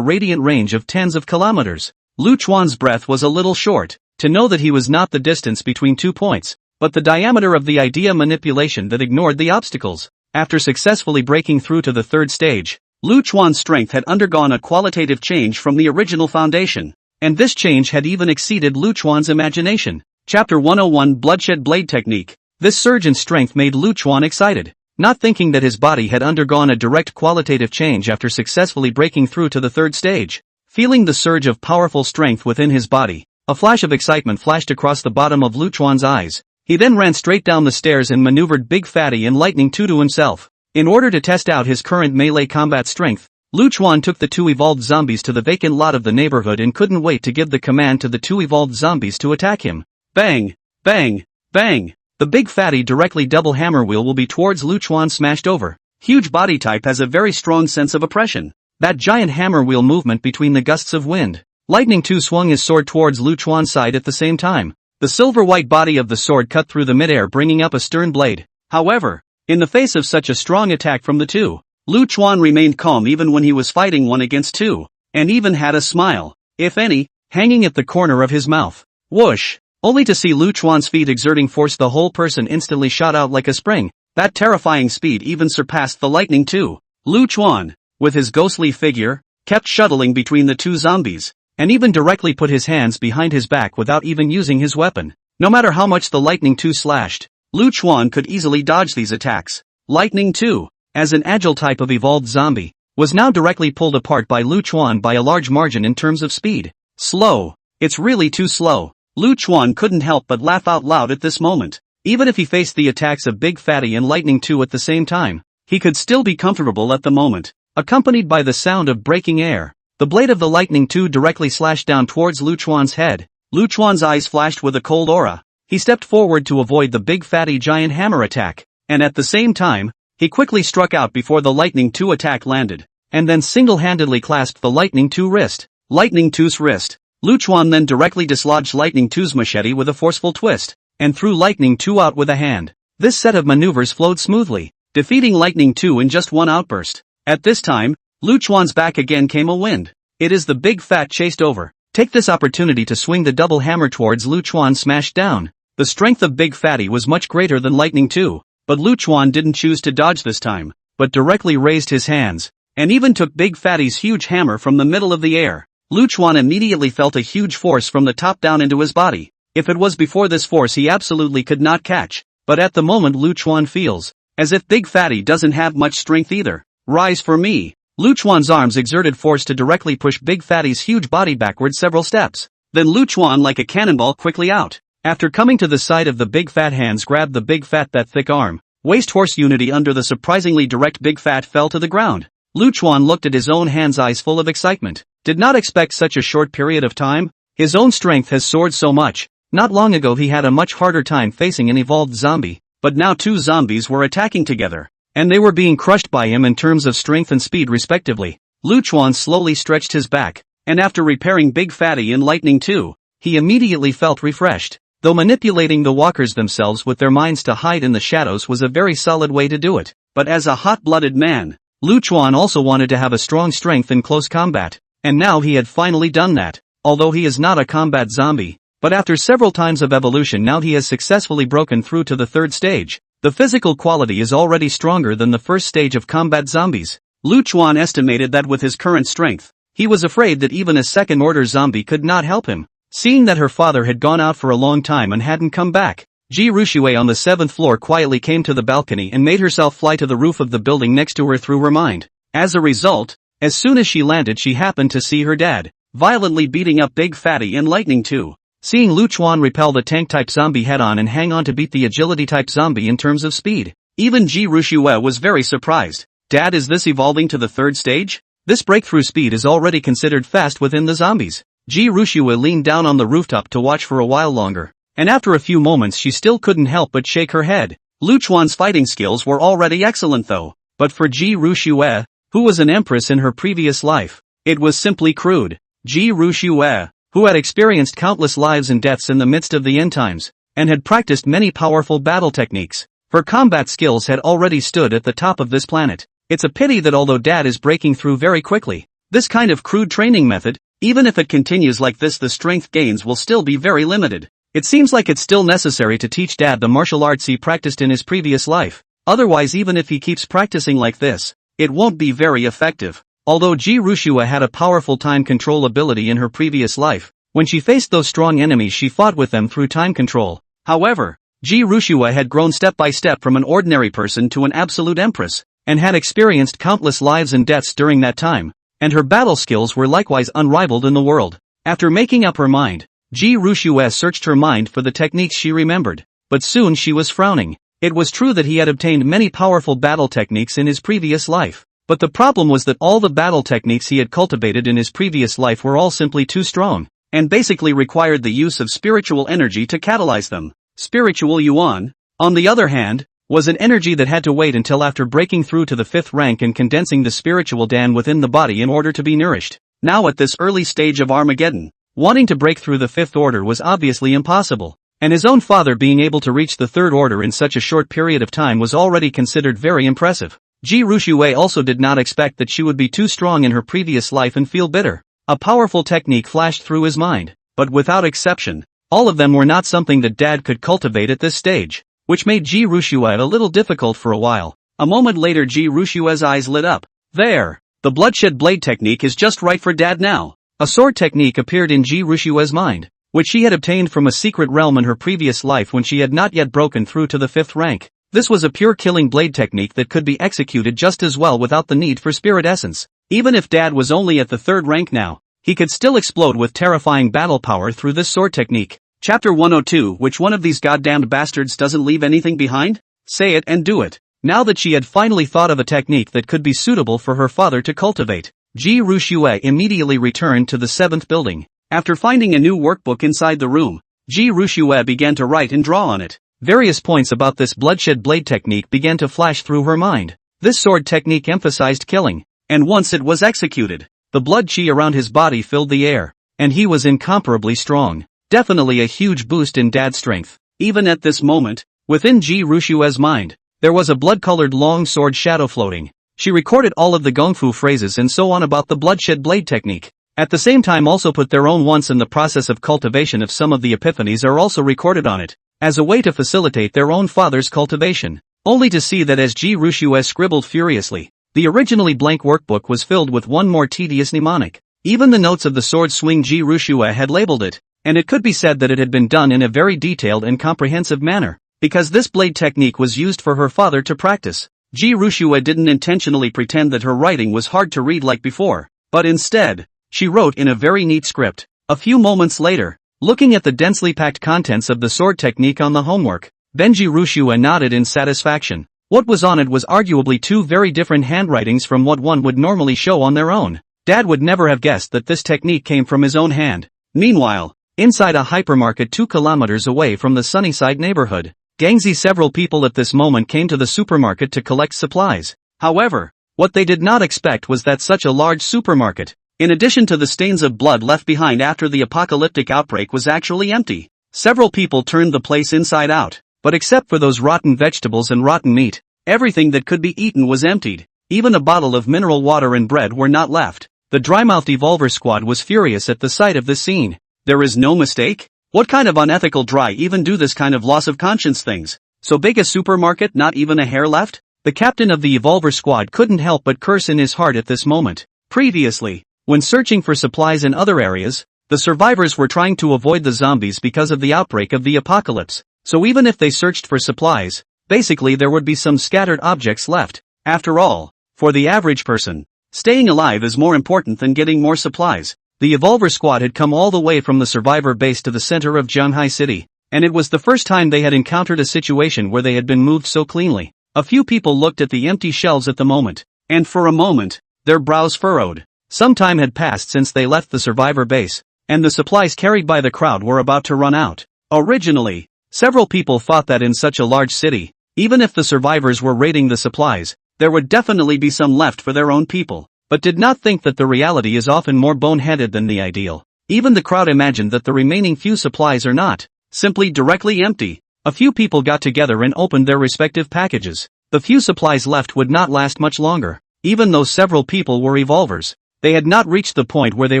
radiant range of tens of kilometers. Lu Chuan's breath was a little short, to know that he was not the distance between 2 points, but the diameter of the idea manipulation that ignored the obstacles. After successfully breaking through to the 3rd stage, Lu Chuan's strength had undergone a qualitative change from the original foundation, and this change had even exceeded Lu Chuan's imagination. Chapter 101 Bloodshed Blade Technique. This surge in strength made Lu Chuan excited, not thinking that his body had undergone a direct qualitative change after successfully breaking through to the 3rd stage. Feeling the surge of powerful strength within his body, a flash of excitement flashed across the bottom of Lu Chuan's eyes. He then ran straight down the stairs and maneuvered Big Fatty and Lightning 2 to himself. In order to test out his current melee combat strength, Lu Chuan took the 2 evolved zombies to the vacant lot of the neighborhood and couldn't wait to give the command to the 2 evolved zombies to attack him. Bang! Bang! Bang! The Big Fatty directly double hammer wheel will be towards Lu Chuan smashed over. Huge body type has a very strong sense of oppression. That giant hammer wheel movement between the gusts of wind. Lightning 2 swung his sword towards Lu Chuan's side at the same time. The silver-white body of the sword cut through the midair, bringing up a stern blade. However, in the face of such a strong attack from the two, Lu Chuan remained calm even when he was fighting 1 against 2, and even had a smile, if any, hanging at the corner of his mouth. Whoosh! Only to see Lu Chuan's feet exerting force, the whole person instantly shot out like a spring. That terrifying speed even surpassed the lightning 2. Lu Chuan, with his ghostly figure, kept shuttling between the two zombies, and even directly put his hands behind his back without even using his weapon. No matter how much the lightning 2 slashed, Lu Chuan could easily dodge these attacks. Lightning 2, as an agile type of evolved zombie, was now directly pulled apart by Lu Chuan by a large margin in terms of speed. Slow. It's really too slow. Lu Chuan couldn't help but laugh out loud at this moment. Even if he faced the attacks of Big Fatty and Lightning 2 at the same time, he could still be comfortable at the moment. Accompanied by the sound of breaking air, the blade of the Lightning 2 directly slashed down towards Lu Chuan's head. Lu Chuan's eyes flashed with a cold aura. He stepped forward to avoid the Big Fatty giant hammer attack, and at the same time, he quickly struck out before the Lightning 2 attack landed, and then single-handedly clasped the Lightning 2 wrist. Lightning 2's wrist. Lu Chuan then directly dislodged Lightning 2's machete with a forceful twist, and threw Lightning 2 out with a hand. This set of maneuvers flowed smoothly, defeating Lightning 2 in just one outburst. At this time, Lu Chuan's back again came a wind. It is the Big Fat chased over. Take this opportunity to swing the double hammer towards Lu Chuan, smashed down. The strength of Big Fatty was much greater than Lightning 2, but Lu Chuan didn't choose to dodge this time, but directly raised his hands, and even took Big Fatty's huge hammer from the middle of the air. Lu Chuan immediately felt a huge force from the top down into his body. If it was before this force, he absolutely could not catch, but at the moment Lu Chuan feels as if Big Fatty doesn't have much strength either. Rise for me. Lu Chuan's arms exerted force to directly push Big Fatty's huge body backward several steps. Then Lu Chuan, like a cannonball, quickly out. After coming to the side of the Big Fat, hands grabbed the Big Fat, that thick arm. Waist horse unity under the surprisingly direct Big Fat fell to the ground. Lu Chuan looked at his own hands, eyes full of excitement. Did not expect such a short period of time. His own strength has soared so much. Not long ago he had a much harder time facing an evolved zombie, but now two zombies were attacking together, and they were being crushed by him in terms of strength and speed respectively. Lu Chuan slowly stretched his back, and after repairing Big Fatty and Lightning 2, he immediately felt refreshed. Though manipulating the walkers themselves with their minds to hide in the shadows was a very solid way to do it, but as a hot-blooded man, Lu Chuan also wanted to have a strong strength in close combat, and now he had finally done that. Although he is not a combat zombie, but after several times of evolution now he has successfully broken through to the third stage. The physical quality is already stronger than the first stage of combat zombies. Lu Chuan estimated that with his current strength, he was afraid that even a second-order zombie could not help him. Seeing that her father had gone out for a long time and hadn't come back, Ji Ruxue on the 7th floor quietly came to the balcony and made herself fly to the roof of the building next to her through her mind. As a result, as soon as she landed she happened to see her dad violently beating up Big Fatty and Lightning 2. Seeing Lu Chuan repel the tank-type zombie head-on and hang on to beat the agility-type zombie in terms of speed, even Ji Ruxue was very surprised. Dad, is this evolving to the third stage? This breakthrough speed is already considered fast within the zombies. Ji Ruxue leaned down on the rooftop to watch for a while longer, and after a few moments she still couldn't help but shake her head. Lu Chuan's fighting skills were already excellent though, but for Ji Ruxue, who was an empress in her previous life, it was simply crude. Ji Ruxue, who had experienced countless lives and deaths in the midst of the end times, and had practiced many powerful battle techniques, her combat skills had already stood at the top of this planet. It's a pity that although Dad is breaking through very quickly, this kind of crude training method, even if it continues like this, the strength gains will still be very limited. It seems like it's still necessary to teach Dad the martial arts he practiced in his previous life. Otherwise, even if he keeps practicing like this, it won't be very effective. Although Ji Ruxue had a powerful time control ability in her previous life, when she faced those strong enemies she fought with them through time control. However, Ji Ruxue had grown step by step from an ordinary person to an absolute empress, and had experienced countless lives and deaths during that time, and her battle skills were likewise unrivaled in the world. After making up her mind, Ji Ruxue searched her mind for the techniques she remembered, but soon she was frowning. It was true that he had obtained many powerful battle techniques in his previous life, but the problem was that all the battle techniques he had cultivated in his previous life were all simply too strong, and basically required the use of spiritual energy to catalyze them. Spiritual yuan, on the other hand, was an energy that had to wait until after breaking through to the 5th rank and condensing the spiritual dan within the body in order to be nourished. Now at this early stage of Armageddon, wanting to break through the Fifth Order was obviously impossible, and his own father being able to reach the Third Order in such a short period of time was already considered very impressive. Ji Rushue also did not expect that she would be too strong in her previous life and feel bitter. A powerful technique flashed through his mind, but without exception, all of them were not something that Dad could cultivate at this stage, which made Ji Rushue a little difficult for a while. A moment later Ji Rushue's eyes lit up. There! The bloodshed blade technique is just right for Dad now. A sword technique appeared in Ji Rushue's mind, which she had obtained from a secret realm in her previous life when she had not yet broken through to the 5th rank. This was a pure killing blade technique that could be executed just as well without the need for spirit essence. Even if Dad was only at the 3rd rank now, he could still explode with terrifying battle power through this sword technique. Chapter 102. Which one of these goddamned bastards doesn't leave anything behind? Say it and do it. Now that she had finally thought of a technique that could be suitable for her father to cultivate, Ji Rushue immediately returned to the 7th building. After finding a new workbook inside the room, Ji Rushue began to write and draw on it. Various points about this bloodshed blade technique began to flash through her mind. This sword technique emphasized killing, and once it was executed, the blood chi around his body filled the air, and he was incomparably strong. Definitely a huge boost in Dad's strength. Even at this moment, within Ji Rushue's mind, there was a blood-colored long sword shadow floating. She recorded all of the gongfu phrases and so on about the bloodshed blade technique. At the same time also put their own once in the process of cultivation of some of the epiphanies are also recorded on it, as a way to facilitate their own father's cultivation. Only to see that as Ji Rushue scribbled furiously, the originally blank workbook was filled with one more tedious mnemonic. Even the notes of the sword swing Ji Rushue had labeled it, and it could be said that it had been done in a very detailed and comprehensive manner, because this blade technique was used for her father to practice. Ji Rushue didn't intentionally pretend that her writing was hard to read like before, but instead, she wrote in a very neat script. A few moments later, looking at the densely packed contents of the sword technique on the homework, Ji Rushue nodded in satisfaction. What was on it was arguably two very different handwritings from what one would normally show on their own. Dad would never have guessed that this technique came from his own hand. Meanwhile, inside a hypermarket 2 kilometers away from the Sunnyside neighborhood, Gangzi several people at this moment came to the supermarket to collect supplies. However, what they did not expect was that such a large supermarket, in addition to the stains of blood left behind after the apocalyptic outbreak, was actually empty. Several people turned the place inside out, but except for those rotten vegetables and rotten meat, everything that could be eaten was emptied. Even a bottle of mineral water and bread were not left. The dry-mouthed Evolver squad was furious at the sight of this scene. There is no mistake? What kind of unethical dry even do this kind of loss of conscience things? So big a supermarket, not even a hair left? The captain of the Evolver squad couldn't help but curse in his heart at this moment. Previously, when searching for supplies in other areas, the survivors were trying to avoid the zombies because of the outbreak of the apocalypse. So even if they searched for supplies, basically there would be some scattered objects left. After all, for the average person, staying alive is more important than getting more supplies. The Evolver squad had come all the way from the survivor base to the center of Zhanghai City, and it was the first time they had encountered a situation where they had been moved so cleanly. A few people looked at the empty shelves at the moment, and for a moment, their brows furrowed. Some time had passed since they left the survivor base, and the supplies carried by the crowd were about to run out. Originally, several people thought that in such a large city, even if the survivors were raiding the supplies, there would definitely be some left for their own people, but did not think that the reality is often more boneheaded than the ideal. Even the crowd imagined that the remaining few supplies are not simply directly empty. A few people got together and opened their respective packages. The few supplies left would not last much longer. Even though several people were evolvers, they had not reached the point where they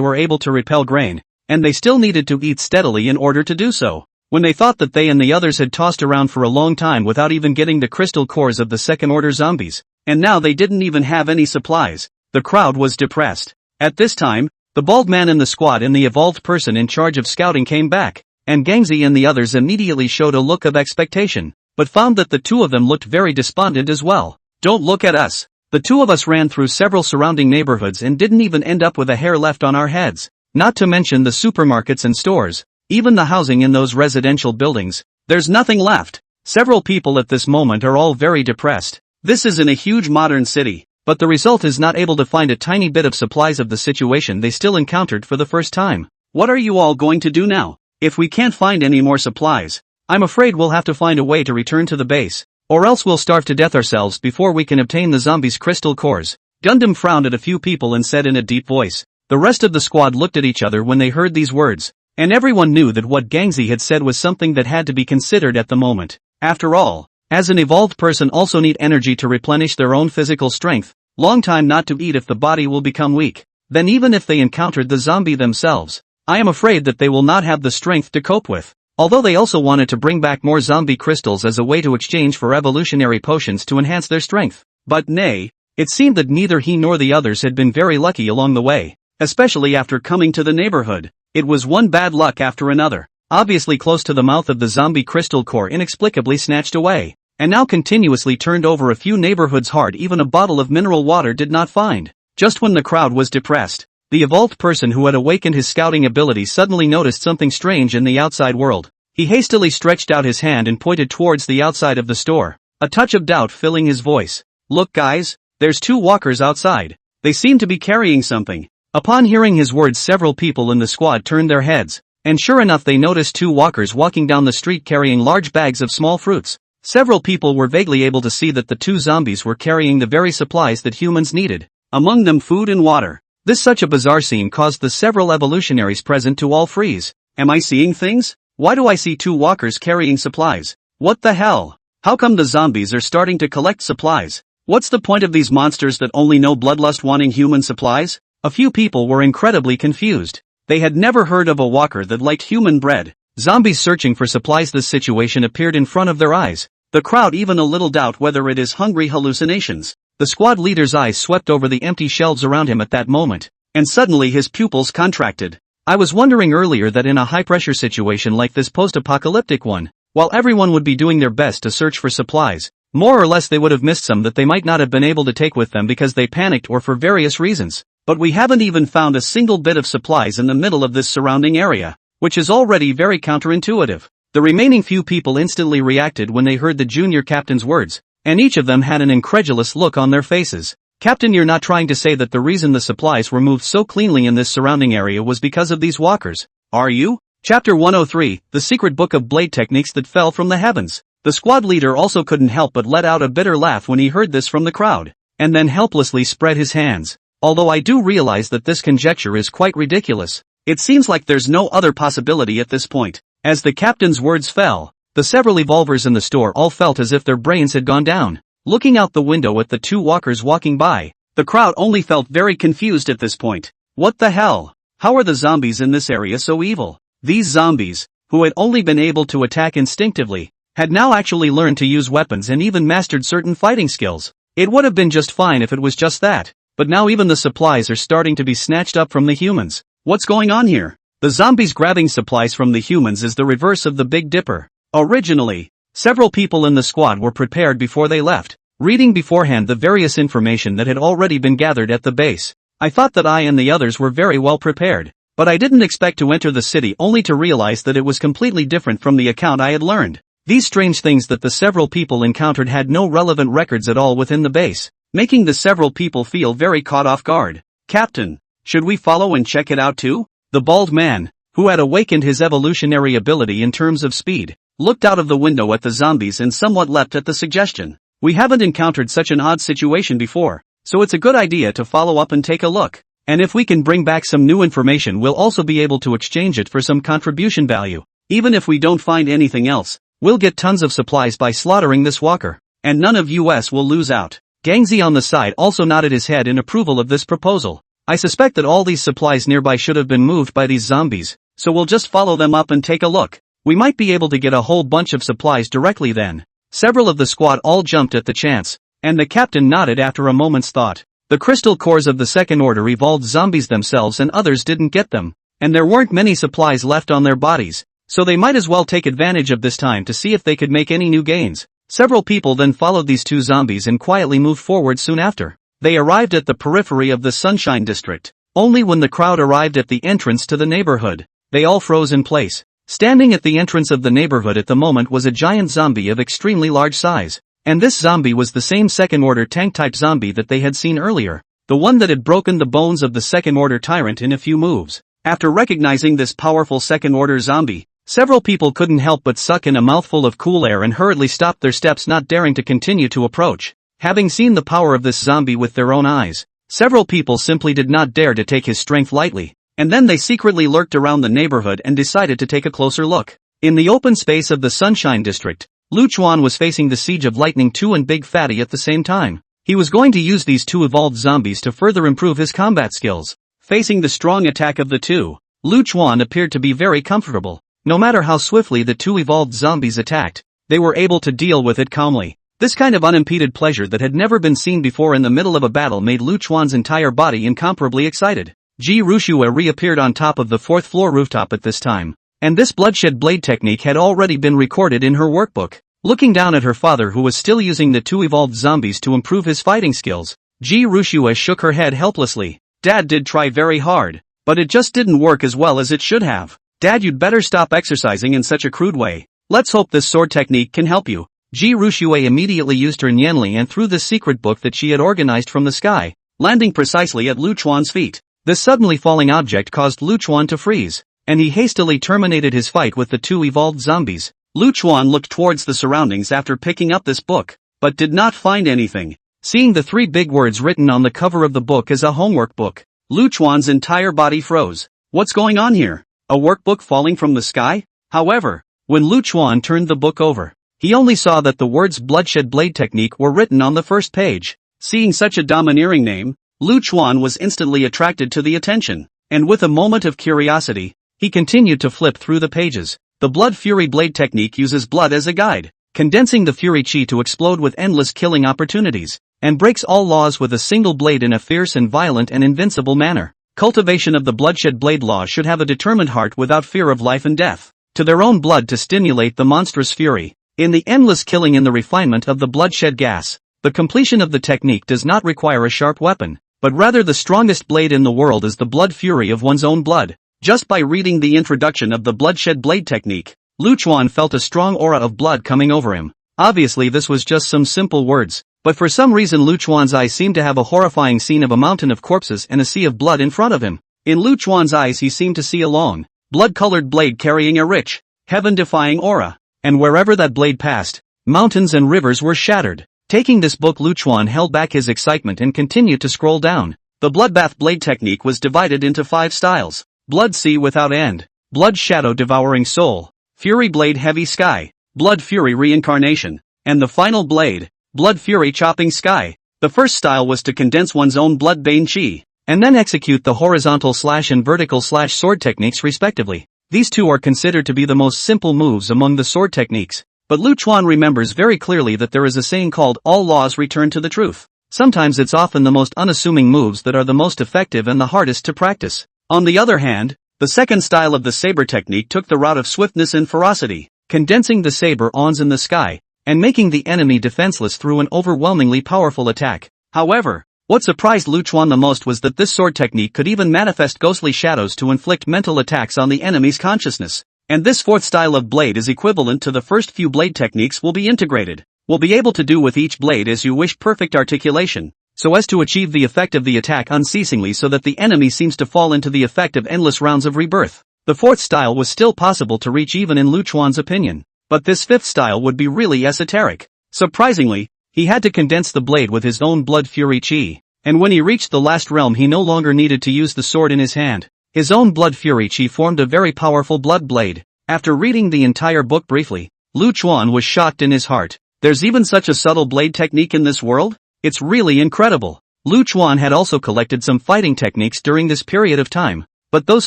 were able to repel grain, and they still needed to eat steadily in order to do so. When they thought that they and the others had tossed around for a long time without even getting the crystal cores of the second-order zombies, and now they didn't even have any supplies, the crowd was depressed. At this time, the bald man in the squad and the evolved person in charge of scouting came back, and Gangzi and the others immediately showed a look of expectation, but found that the two of them looked very despondent as well. Don't look at us. The two of us ran through several surrounding neighborhoods and didn't even end up with a hair left on our heads. Not to mention the supermarkets and stores, even the housing in those residential buildings. There's nothing left. Several people at this moment are all very depressed. This is in a huge modern city, but the result is not able to find a tiny bit of supplies of the situation they still encountered for the first time. What are you all going to do now? If we can't find any more supplies, I'm afraid we'll have to find a way to return to the base, or else we'll starve to death ourselves before we can obtain the zombies' crystal cores. Gundam frowned at a few people and said in a deep voice, The rest of the squad looked at each other when they heard these words, and everyone knew that what Gangzi had said was something that had to be considered at the moment. After all, as an evolved person also need energy to replenish their own physical strength, long time not to eat if the body will become weak. Then even if they encountered the zombie themselves, I am afraid that they will not have the strength to cope with. Although they also wanted to bring back more zombie crystals as a way to exchange for evolutionary potions to enhance their strength. But nay, it seemed that neither he nor the others had been very lucky along the way, especially after coming to the neighborhood. It was one bad luck after another. Obviously close to the mouth of the zombie crystal core inexplicably snatched away, and now continuously turned over a few neighborhoods hard even a bottle of mineral water did not find. Just when the crowd was depressed, the evolved person who had awakened his scouting ability suddenly noticed something strange in the outside world. He hastily stretched out his hand and pointed towards the outside of the store, a touch of doubt filling his voice. Look guys, there's 2 walkers outside. They seem to be carrying something. Upon hearing his words several people in the squad turned their heads, and sure enough they noticed 2 walkers walking down the street carrying large bags of small fruits. Several people were vaguely able to see that the 2 zombies were carrying the very supplies that humans needed, among them food and water. This such a bizarre scene caused the several evolutionaries present to all freeze. Am I seeing things? Why do I see 2 walkers carrying supplies? What the hell? How come the zombies are starting to collect supplies? What's the point of these monsters that only know bloodlust wanting human supplies? A few people were incredibly confused. They had never heard of a walker that liked human bread. Zombies searching for supplies. This situation appeared in front of their eyes. The crowd even a little doubt whether it is hungry hallucinations. The squad leader's eyes swept over the empty shelves around him at that moment, and suddenly his pupils contracted. I was wondering earlier that in a high-pressure situation like this post-apocalyptic one, while everyone would be doing their best to search for supplies, more or less they would have missed some that they might not have been able to take with them because they panicked or for various reasons. But we haven't even found a single bit of supplies in the middle of this surrounding area, which is already very counterintuitive. The remaining few people instantly reacted when they heard the junior captain's words, and each of them had an incredulous look on their faces. Captain, you're not trying to say that the reason the supplies were moved so cleanly in this surrounding area was because of these walkers, are you? Chapter 103, The Secret Book of Blade Techniques That Fell from the Heavens. The squad leader also couldn't help but let out a bitter laugh when he heard this from the crowd, and then helplessly spread his hands. Although I do realize that this conjecture is quite ridiculous, it seems like there's no other possibility at this point. As the captain's words fell, the several evolvers in the store all felt as if their brains had gone down. Looking out the window at the 2 walkers walking by, the crowd only felt very confused at this point. What the hell? How are the zombies in this area so evil? These zombies, who had only been able to attack instinctively, had now actually learned to use weapons and even mastered certain fighting skills. It would have been just fine if it was just that, but now even the supplies are starting to be snatched up from the humans. What's going on here? The zombies grabbing supplies from the humans is the reverse of the Big Dipper. Originally, several people in the squad were prepared before they left, reading beforehand the various information that had already been gathered at the base. I thought that I and the others were very well prepared, but I didn't expect to enter the city only to realize that it was completely different from the account I had learned. These strange things that the several people encountered had no relevant records at all within the base, making the several people feel very caught off guard. Captain, should we follow and check it out too? The bald man, who had awakened his evolutionary ability in terms of speed, looked out of the window at the zombies and somewhat leapt at the suggestion. We haven't encountered such an odd situation before, so it's a good idea to follow up and take a look. And if we can bring back some new information, we'll also be able to exchange it for some contribution value. Even if we don't find anything else, we'll get tons of supplies by slaughtering this walker, and none of us will lose out. Gangzi on the side also nodded his head in approval of this proposal. I suspect that all these supplies nearby should have been moved by these zombies, so we'll just follow them up and take a look. We might be able to get a whole bunch of supplies directly then. Several of the squad all jumped at the chance, and the captain nodded after a moment's thought. The crystal cores of the second order evolved zombies themselves and others didn't get them, and there weren't many supplies left on their bodies, so they might as well take advantage of this time to see if they could make any new gains. Several people then followed these 2 zombies and quietly moved forward soon after. They arrived at the periphery of the Sunshine District. Only when the crowd arrived at the entrance to the neighborhood, they all froze in place. Standing at the entrance of the neighborhood at the moment was a giant zombie of extremely large size. And this zombie was the same second-order tank-type zombie that they had seen earlier, the one that had broken the bones of the second-order tyrant in a few moves. After recognizing this powerful second-order zombie, several people couldn't help but suck in a mouthful of cool air and hurriedly stopped their steps, not daring to continue to approach. Having seen the power of this zombie with their own eyes, Several people simply did not dare to take his strength lightly, and then they secretly lurked around the neighborhood and decided to take a closer look. In the open space of the Sunshine District, Lu Chuan was facing the Siege of Lightning 2 and Big Fatty at the same time. He was going to use these two evolved zombies to further improve his combat skills. Facing the strong attack of the two, Lu Chuan appeared to be very comfortable. No matter how swiftly the two evolved zombies attacked, they were able to deal with it calmly. This kind of unimpeded pleasure that had never been seen before in the middle of a battle made Lu Chuan's entire body incomparably excited. Ji Rushue reappeared on top of the 4th floor rooftop at this time, and this bloodshed blade technique had already been recorded in her workbook. Looking down at her father who was still using the two evolved zombies to improve his fighting skills, Ji Rushue shook her head helplessly. Dad did try very hard, but it just didn't work as well as it should have. Dad, you'd better stop exercising in such a crude way. Let's hope this sword technique can help you. Ji Rushue immediately used her Nianli and threw the secret book that she had organized from the sky, landing precisely at Lu Chuan's feet. This suddenly falling object caused Lu Chuan to freeze, and he hastily terminated his fight with the two evolved zombies. Lu Chuan looked towards the surroundings after picking up this book, but did not find anything. Seeing the 3 big words written on the cover of the book as a homework book, Lu Chuan's entire body froze. What's going on here? A workbook falling from the sky? However, when Lu Chuan turned the book over, he only saw that the words bloodshed blade technique were written on the first page. Seeing such a domineering name, Lu Chuan was instantly attracted to the attention, and with a moment of curiosity, he continued to flip through the pages. The blood fury blade technique uses blood as a guide, condensing the fury chi to explode with endless killing opportunities, and breaks all laws with a single blade in a fierce and violent and invincible manner. Cultivation of the bloodshed blade law should have a determined heart without fear of life and death, to their own blood to stimulate the monstrous fury. In the endless killing and the refinement of the bloodshed gas, the completion of the technique does not require a sharp weapon, but rather the strongest blade in the world is the blood fury of one's own blood. Just by reading the introduction of the bloodshed blade technique, Lu Chuan felt a strong aura of blood coming over him. Obviously this was just some simple words, but for some reason Lu Chuan's eyes seemed to have a horrifying scene of a mountain of corpses and a sea of blood in front of him. In Lu Chuan's eyes he seemed to see a long, blood-colored blade carrying a rich, heaven-defying aura. And wherever that blade passed, mountains and rivers were shattered. Taking this book, Lu Chuan held back his excitement and continued to scroll down. The bloodbath blade technique was divided into 5 styles. Blood Sea without end, Blood Shadow devouring soul, Fury blade heavy sky, Blood fury reincarnation, and the final blade, Blood fury chopping sky. The first style was to condense one's own blood-bane chi, and then execute the horizontal slash and vertical slash sword techniques respectively. These two are considered to be the most simple moves among the sword techniques, but Lu Chuan remembers very clearly that there is a saying called, all laws return to the truth. Sometimes it's often the most unassuming moves that are the most effective and the hardest to practice. On the other hand, the second style of the saber technique took the route of swiftness and ferocity, condensing the saber ons in the sky, and making the enemy defenseless through an overwhelmingly powerful attack. However, what surprised Lu Chuan the most was that this sword technique could even manifest ghostly shadows to inflict mental attacks on the enemy's consciousness. And this fourth style of blade is equivalent to the first few blade techniques will be integrated. Will be able to do with each blade as you wish, perfect articulation, so as to achieve the effect of the attack unceasingly so that the enemy seems to fall into the effect of endless rounds of rebirth. The fourth style was still possible to reach even in Lu Chuan's opinion, but this fifth style would be really esoteric. Surprisingly, he had to condense the blade with his own blood fury chi, and when he reached the last realm he no longer needed to use the sword in his hand. His own blood fury chi formed a very powerful blood blade. After reading the entire book briefly, Lu Chuan was shocked in his heart. There's even such a subtle blade technique in this world? It's really incredible. Lu Chuan had also collected some fighting techniques during this period of time, but those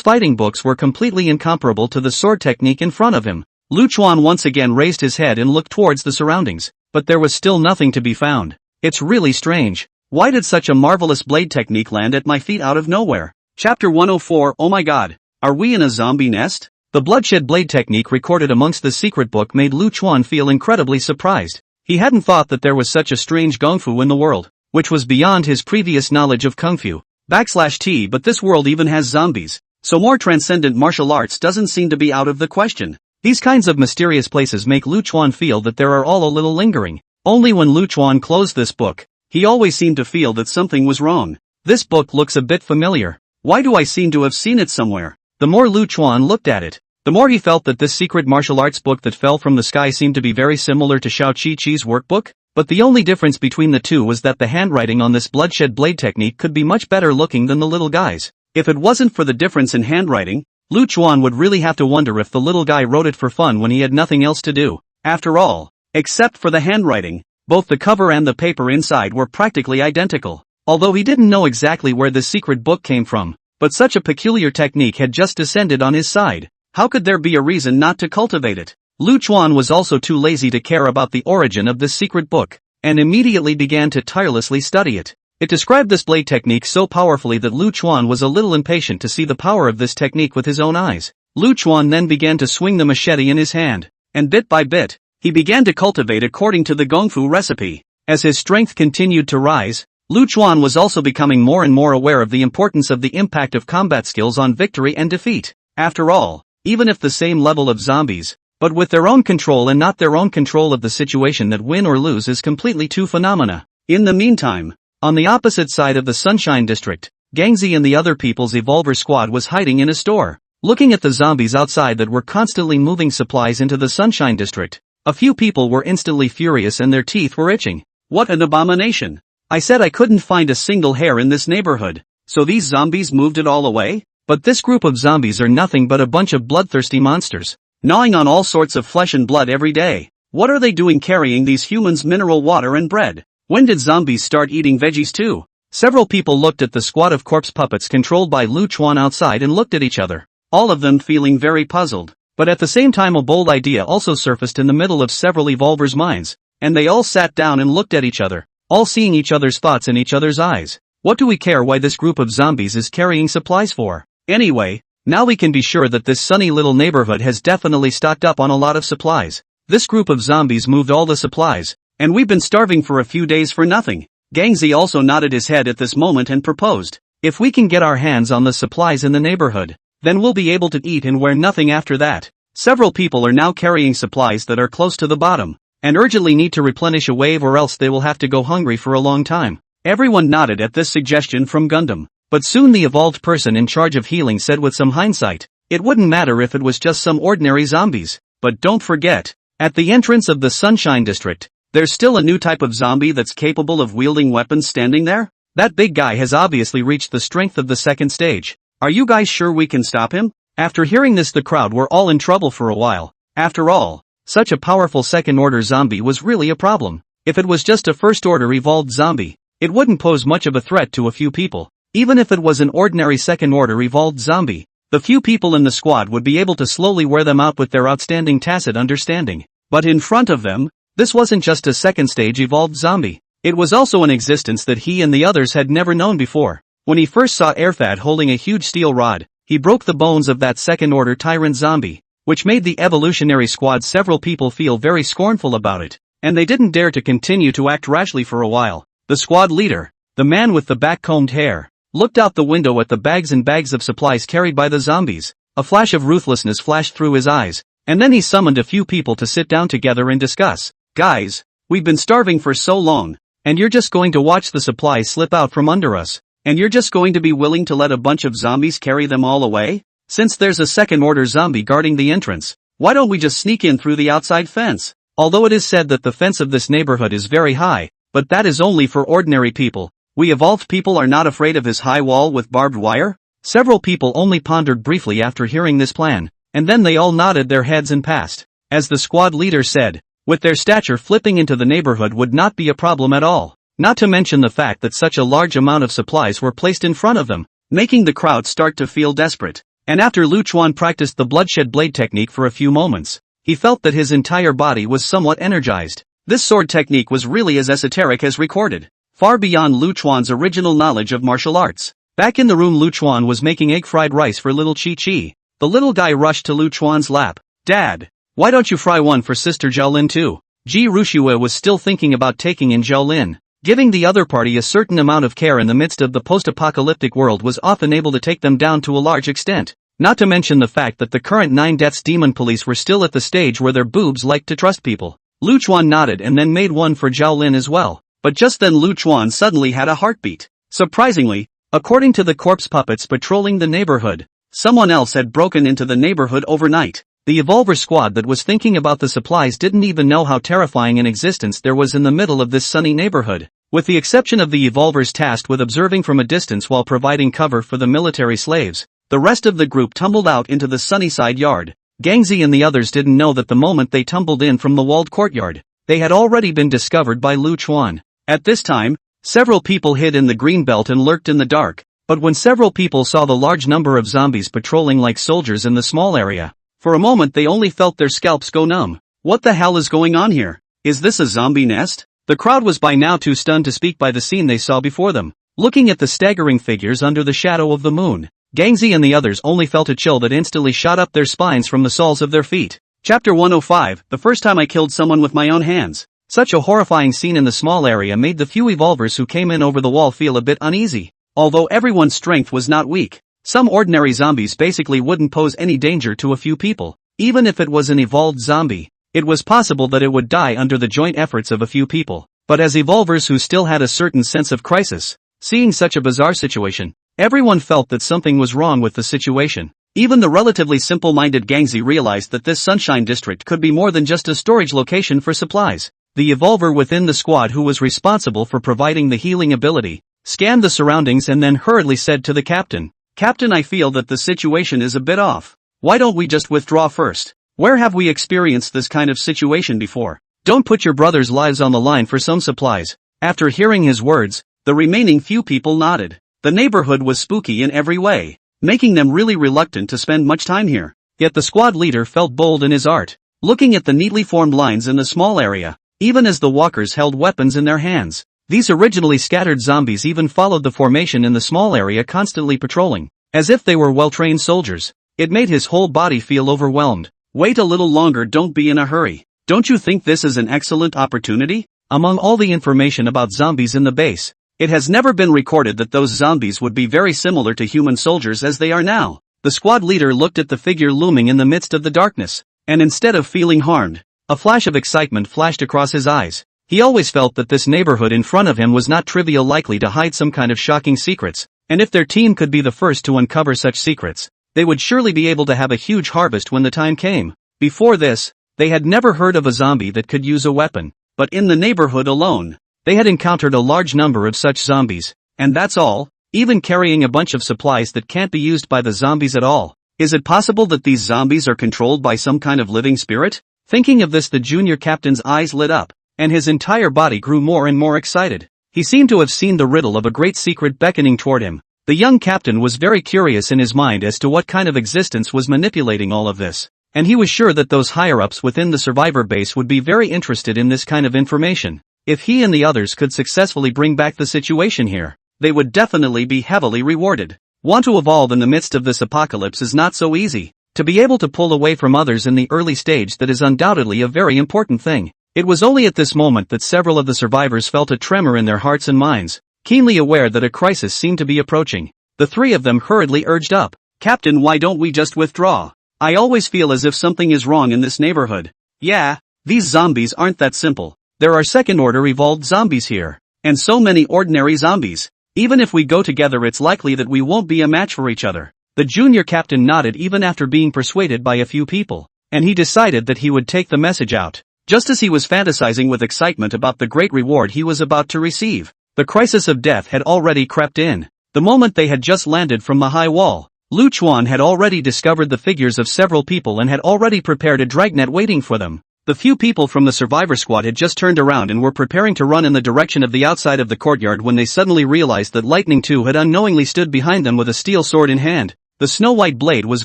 fighting books were completely incomparable to the sword technique in front of him. Lu Chuan once again raised his head and looked towards the surroundings, but there was still nothing to be found. It's really strange. Why did such a marvelous blade technique land at my feet out of nowhere? Chapter 104. Oh my god. Are we in a zombie nest? The bloodshed blade technique recorded amongst the secret book made Lu Chuan feel incredibly surprised. He hadn't thought that there was such a strange kung fu in the world, which was beyond his previous knowledge of kung fu. /T But this world even has zombies, so more transcendent martial arts doesn't seem to be out of the question. These kinds of mysterious places make Lu Chuan feel that there are all a little lingering. Only when Lu Chuan closed this book, he always seemed to feel that something was wrong. This book looks a bit familiar. Why do I seem to have seen it somewhere? The more Lu Chuan looked at it, the more he felt that this secret martial arts book that fell from the sky seemed to be very similar to Shao Chi Chi's workbook. But the only difference between the two was that the handwriting on this bloodshed blade technique could be much better looking than the little guy's. If it wasn't for the difference in handwriting, Lu Chuan would really have to wonder if the little guy wrote it for fun when he had nothing else to do. After all, except for the handwriting, both the cover and the paper inside were practically identical. Although he didn't know exactly where the secret book came from, but such a peculiar technique had just descended on his side. How could there be a reason not to cultivate it? Lu Chuan was also too lazy to care about the origin of this secret book, and immediately began to tirelessly study it. It described this blade technique so powerfully that Lu Chuan was a little impatient to see the power of this technique with his own eyes. Lu Chuan then began to swing the machete in his hand, and bit by bit, he began to cultivate according to the Gongfu recipe. As his strength continued to rise, Lu Chuan was also becoming more and more aware of the importance of the impact of combat skills on victory and defeat. After all, even if the same level of zombies, but with their own control and not their own control of the situation, that win or lose is completely two phenomena. In the meantime, on the opposite side of the Sunshine District, Gangzi and the other people's Evolver squad was hiding in a store, looking at the zombies outside that were constantly moving supplies into the Sunshine District. A few people were instantly furious and their teeth were itching. What an abomination! I said I couldn't find a single hair in this neighborhood, so these zombies moved it all away? But this group of zombies are nothing but a bunch of bloodthirsty monsters, gnawing on all sorts of flesh and blood every day. What are they doing carrying these humans mineral water and bread? When did zombies start eating veggies too? Several people looked at the squad of corpse puppets controlled by Lu Chuan outside and looked at each other, all of them feeling very puzzled. But at the same time a bold idea also surfaced in the middle of several Evolvers' minds, and they all sat down and looked at each other, all seeing each other's thoughts in each other's eyes. What do we care why this group of zombies is carrying supplies for? Anyway, now we can be sure that this sunny little neighborhood has definitely stocked up on a lot of supplies. This group of zombies moved all the supplies, and we've been starving for a few days for nothing. Gangzi also nodded his head at this moment and proposed, if we can get our hands on the supplies in the neighborhood, then we'll be able to eat and wear nothing after that. Several people are now carrying supplies that are close to the bottom, and urgently need to replenish a wave or else they will have to go hungry for a long time. Everyone nodded at this suggestion from Gundam. But soon the evolved person in charge of healing said with some hindsight, it wouldn't matter if it was just some ordinary zombies. But don't forget, at the entrance of the Sunshine District, there's still a new type of zombie that's capable of wielding weapons standing there? That big guy has obviously reached the strength of the second stage. Are you guys sure we can stop him? After hearing this, the crowd were all in trouble for a while. After all, such a powerful second-order zombie was really a problem. If it was just a first-order evolved zombie, it wouldn't pose much of a threat to a few people. Even if it was an ordinary second-order evolved zombie, the few people in the squad would be able to slowly wear them out with their outstanding tacit understanding. But in front of them, this wasn't just a second-stage evolved zombie. It was also an existence that he and the others had never known before. When he first saw Erfad holding a huge steel rod, he broke the bones of that second-order tyrant zombie, which made the evolutionary squad several people feel very scornful about it, and they didn't dare to continue to act rashly for a while. The squad leader, the man with the back-combed hair, looked out the window at the bags and bags of supplies carried by the zombies. A flash of ruthlessness flashed through his eyes, and then he summoned a few people to sit down together and discuss. Guys, we've been starving for so long, and you're just going to watch the supplies slip out from under us, and you're just going to be willing to let a bunch of zombies carry them all away? Since there's a second-order zombie guarding the entrance, why don't we just sneak in through the outside fence? Although it is said that the fence of this neighborhood is very high, but that is only for ordinary people. We evolved people are not afraid of his high wall with barbed wire? Several people only pondered briefly after hearing this plan, and then they all nodded their heads and passed. As the squad leader said, with their stature, flipping into the neighborhood would not be a problem at all. Not to mention the fact that such a large amount of supplies were placed in front of them, making the crowd start to feel desperate. And after Lu Chuan practiced the bloodshed blade technique for a few moments, he felt that his entire body was somewhat energized. This sword technique was really as esoteric as recorded, far beyond Lu Chuan's original knowledge of martial arts. Back in the room, Lu Chuan was making egg-fried rice for little Chi-Chi. The little guy rushed to Lu Chuan's lap. Dad, why don't you fry one for Sister Zhaolin too? Ji Rushue was still thinking about taking in Zhaolin. Giving the other party a certain amount of care in the midst of the post-apocalyptic world was often able to take them down to a large extent. Not to mention the fact that the current 9 Deaths Demon Police were still at the stage where their boobs liked to trust people. Lu Chuan nodded and then made one for Zhaolin as well. But just then Lu Chuan suddenly had a heartbeat. Surprisingly, according to the corpse puppets patrolling the neighborhood, someone else had broken into the neighborhood overnight. The Evolver squad that was thinking about the supplies didn't even know how terrifying an existence there was in the middle of this sunny neighborhood. With the exception of the Evolvers tasked with observing from a distance while providing cover for the military slaves, the rest of the group tumbled out into the sunny side yard. Gangzi and the others didn't know that the moment they tumbled in from the walled courtyard, they had already been discovered by Lu Chuan. At this time, several people hid in the green belt and lurked in the dark, but when several people saw the large number of zombies patrolling like soldiers in the small area, for a moment they only felt their scalps go numb. What the hell is going on here? Is this a zombie nest? The crowd was by now too stunned to speak by the scene they saw before them. Looking at the staggering figures under the shadow of the moon, Gangzi and the others only felt a chill that instantly shot up their spines from the soles of their feet. Chapter 105, the first time I killed someone with my own hands. Such a horrifying scene in the small area made the few evolvers who came in over the wall feel a bit uneasy. Although everyone's strength was not weak, some ordinary zombies basically wouldn't pose any danger to a few people. Even if it was an evolved zombie, it was possible that it would die under the joint efforts of a few people. But as evolvers who still had a certain sense of crisis, seeing such a bizarre situation, everyone felt that something was wrong with the situation. Even the relatively simple-minded Gangzi realized that this Sunshine District could be more than just a storage location for supplies. The evolver within the squad who was responsible for providing the healing ability, scanned the surroundings and then hurriedly said to the captain, "Captain, I feel that the situation is a bit off. Why don't we just withdraw first? Where have we experienced this kind of situation before? Don't put your brothers' lives on the line for some supplies." After hearing his words, the remaining few people nodded. The neighborhood was spooky in every way, making them really reluctant to spend much time here. Yet the squad leader felt bold in his art, looking at the neatly formed lines in the small area, even as the walkers held weapons in their hands. These originally scattered zombies even followed the formation in the small area, constantly patrolling, as if they were well-trained soldiers. It made his whole body feel overwhelmed. Wait a little longer, don't be in a hurry. Don't you think this is an excellent opportunity? Among all the information about zombies in the base, it has never been recorded that those zombies would be very similar to human soldiers as they are now. The squad leader looked at the figure looming in the midst of the darkness, and instead of feeling harmed, a flash of excitement flashed across his eyes. He always felt that this neighborhood in front of him was not trivial, likely to hide some kind of shocking secrets, and if their team could be the first to uncover such secrets, they would surely be able to have a huge harvest when the time came. Before this, they had never heard of a zombie that could use a weapon, but in the neighborhood alone, they had encountered a large number of such zombies, and that's all, even carrying a bunch of supplies that can't be used by the zombies at all. Is it possible that these zombies are controlled by some kind of living spirit? Thinking of this, the junior captain's eyes lit up, and his entire body grew more and more excited. He seemed to have seen the riddle of a great secret beckoning toward him. The young captain was very curious in his mind as to what kind of existence was manipulating all of this, and he was sure that those higher-ups within the survivor base would be very interested in this kind of information. If he and the others could successfully bring back the situation here, they would definitely be heavily rewarded. Want to evolve in the midst of this apocalypse is not so easy. To be able to pull away from others in the early stage, that is undoubtedly a very important thing. It was only at this moment that several of the survivors felt a tremor in their hearts and minds, keenly aware that a crisis seemed to be approaching. The three of them hurriedly urged up, "Captain, why don't we just withdraw? I always feel as if something is wrong in this neighborhood." "Yeah, these zombies aren't that simple. There are second-order evolved zombies here, and so many ordinary zombies. Even if we go together, it's likely that we won't be a match for each other." The junior captain nodded even after being persuaded by a few people, and he decided that he would take the message out. Just as he was fantasizing with excitement about the great reward he was about to receive, the crisis of death had already crept in. The moment they had just landed from the high wall, Lu Chuan had already discovered the figures of several people and had already prepared a dragnet waiting for them. The few people from the survivor squad had just turned around and were preparing to run in the direction of the outside of the courtyard when they suddenly realized that Lightning 2 had unknowingly stood behind them with a steel sword in hand. The snow-white blade was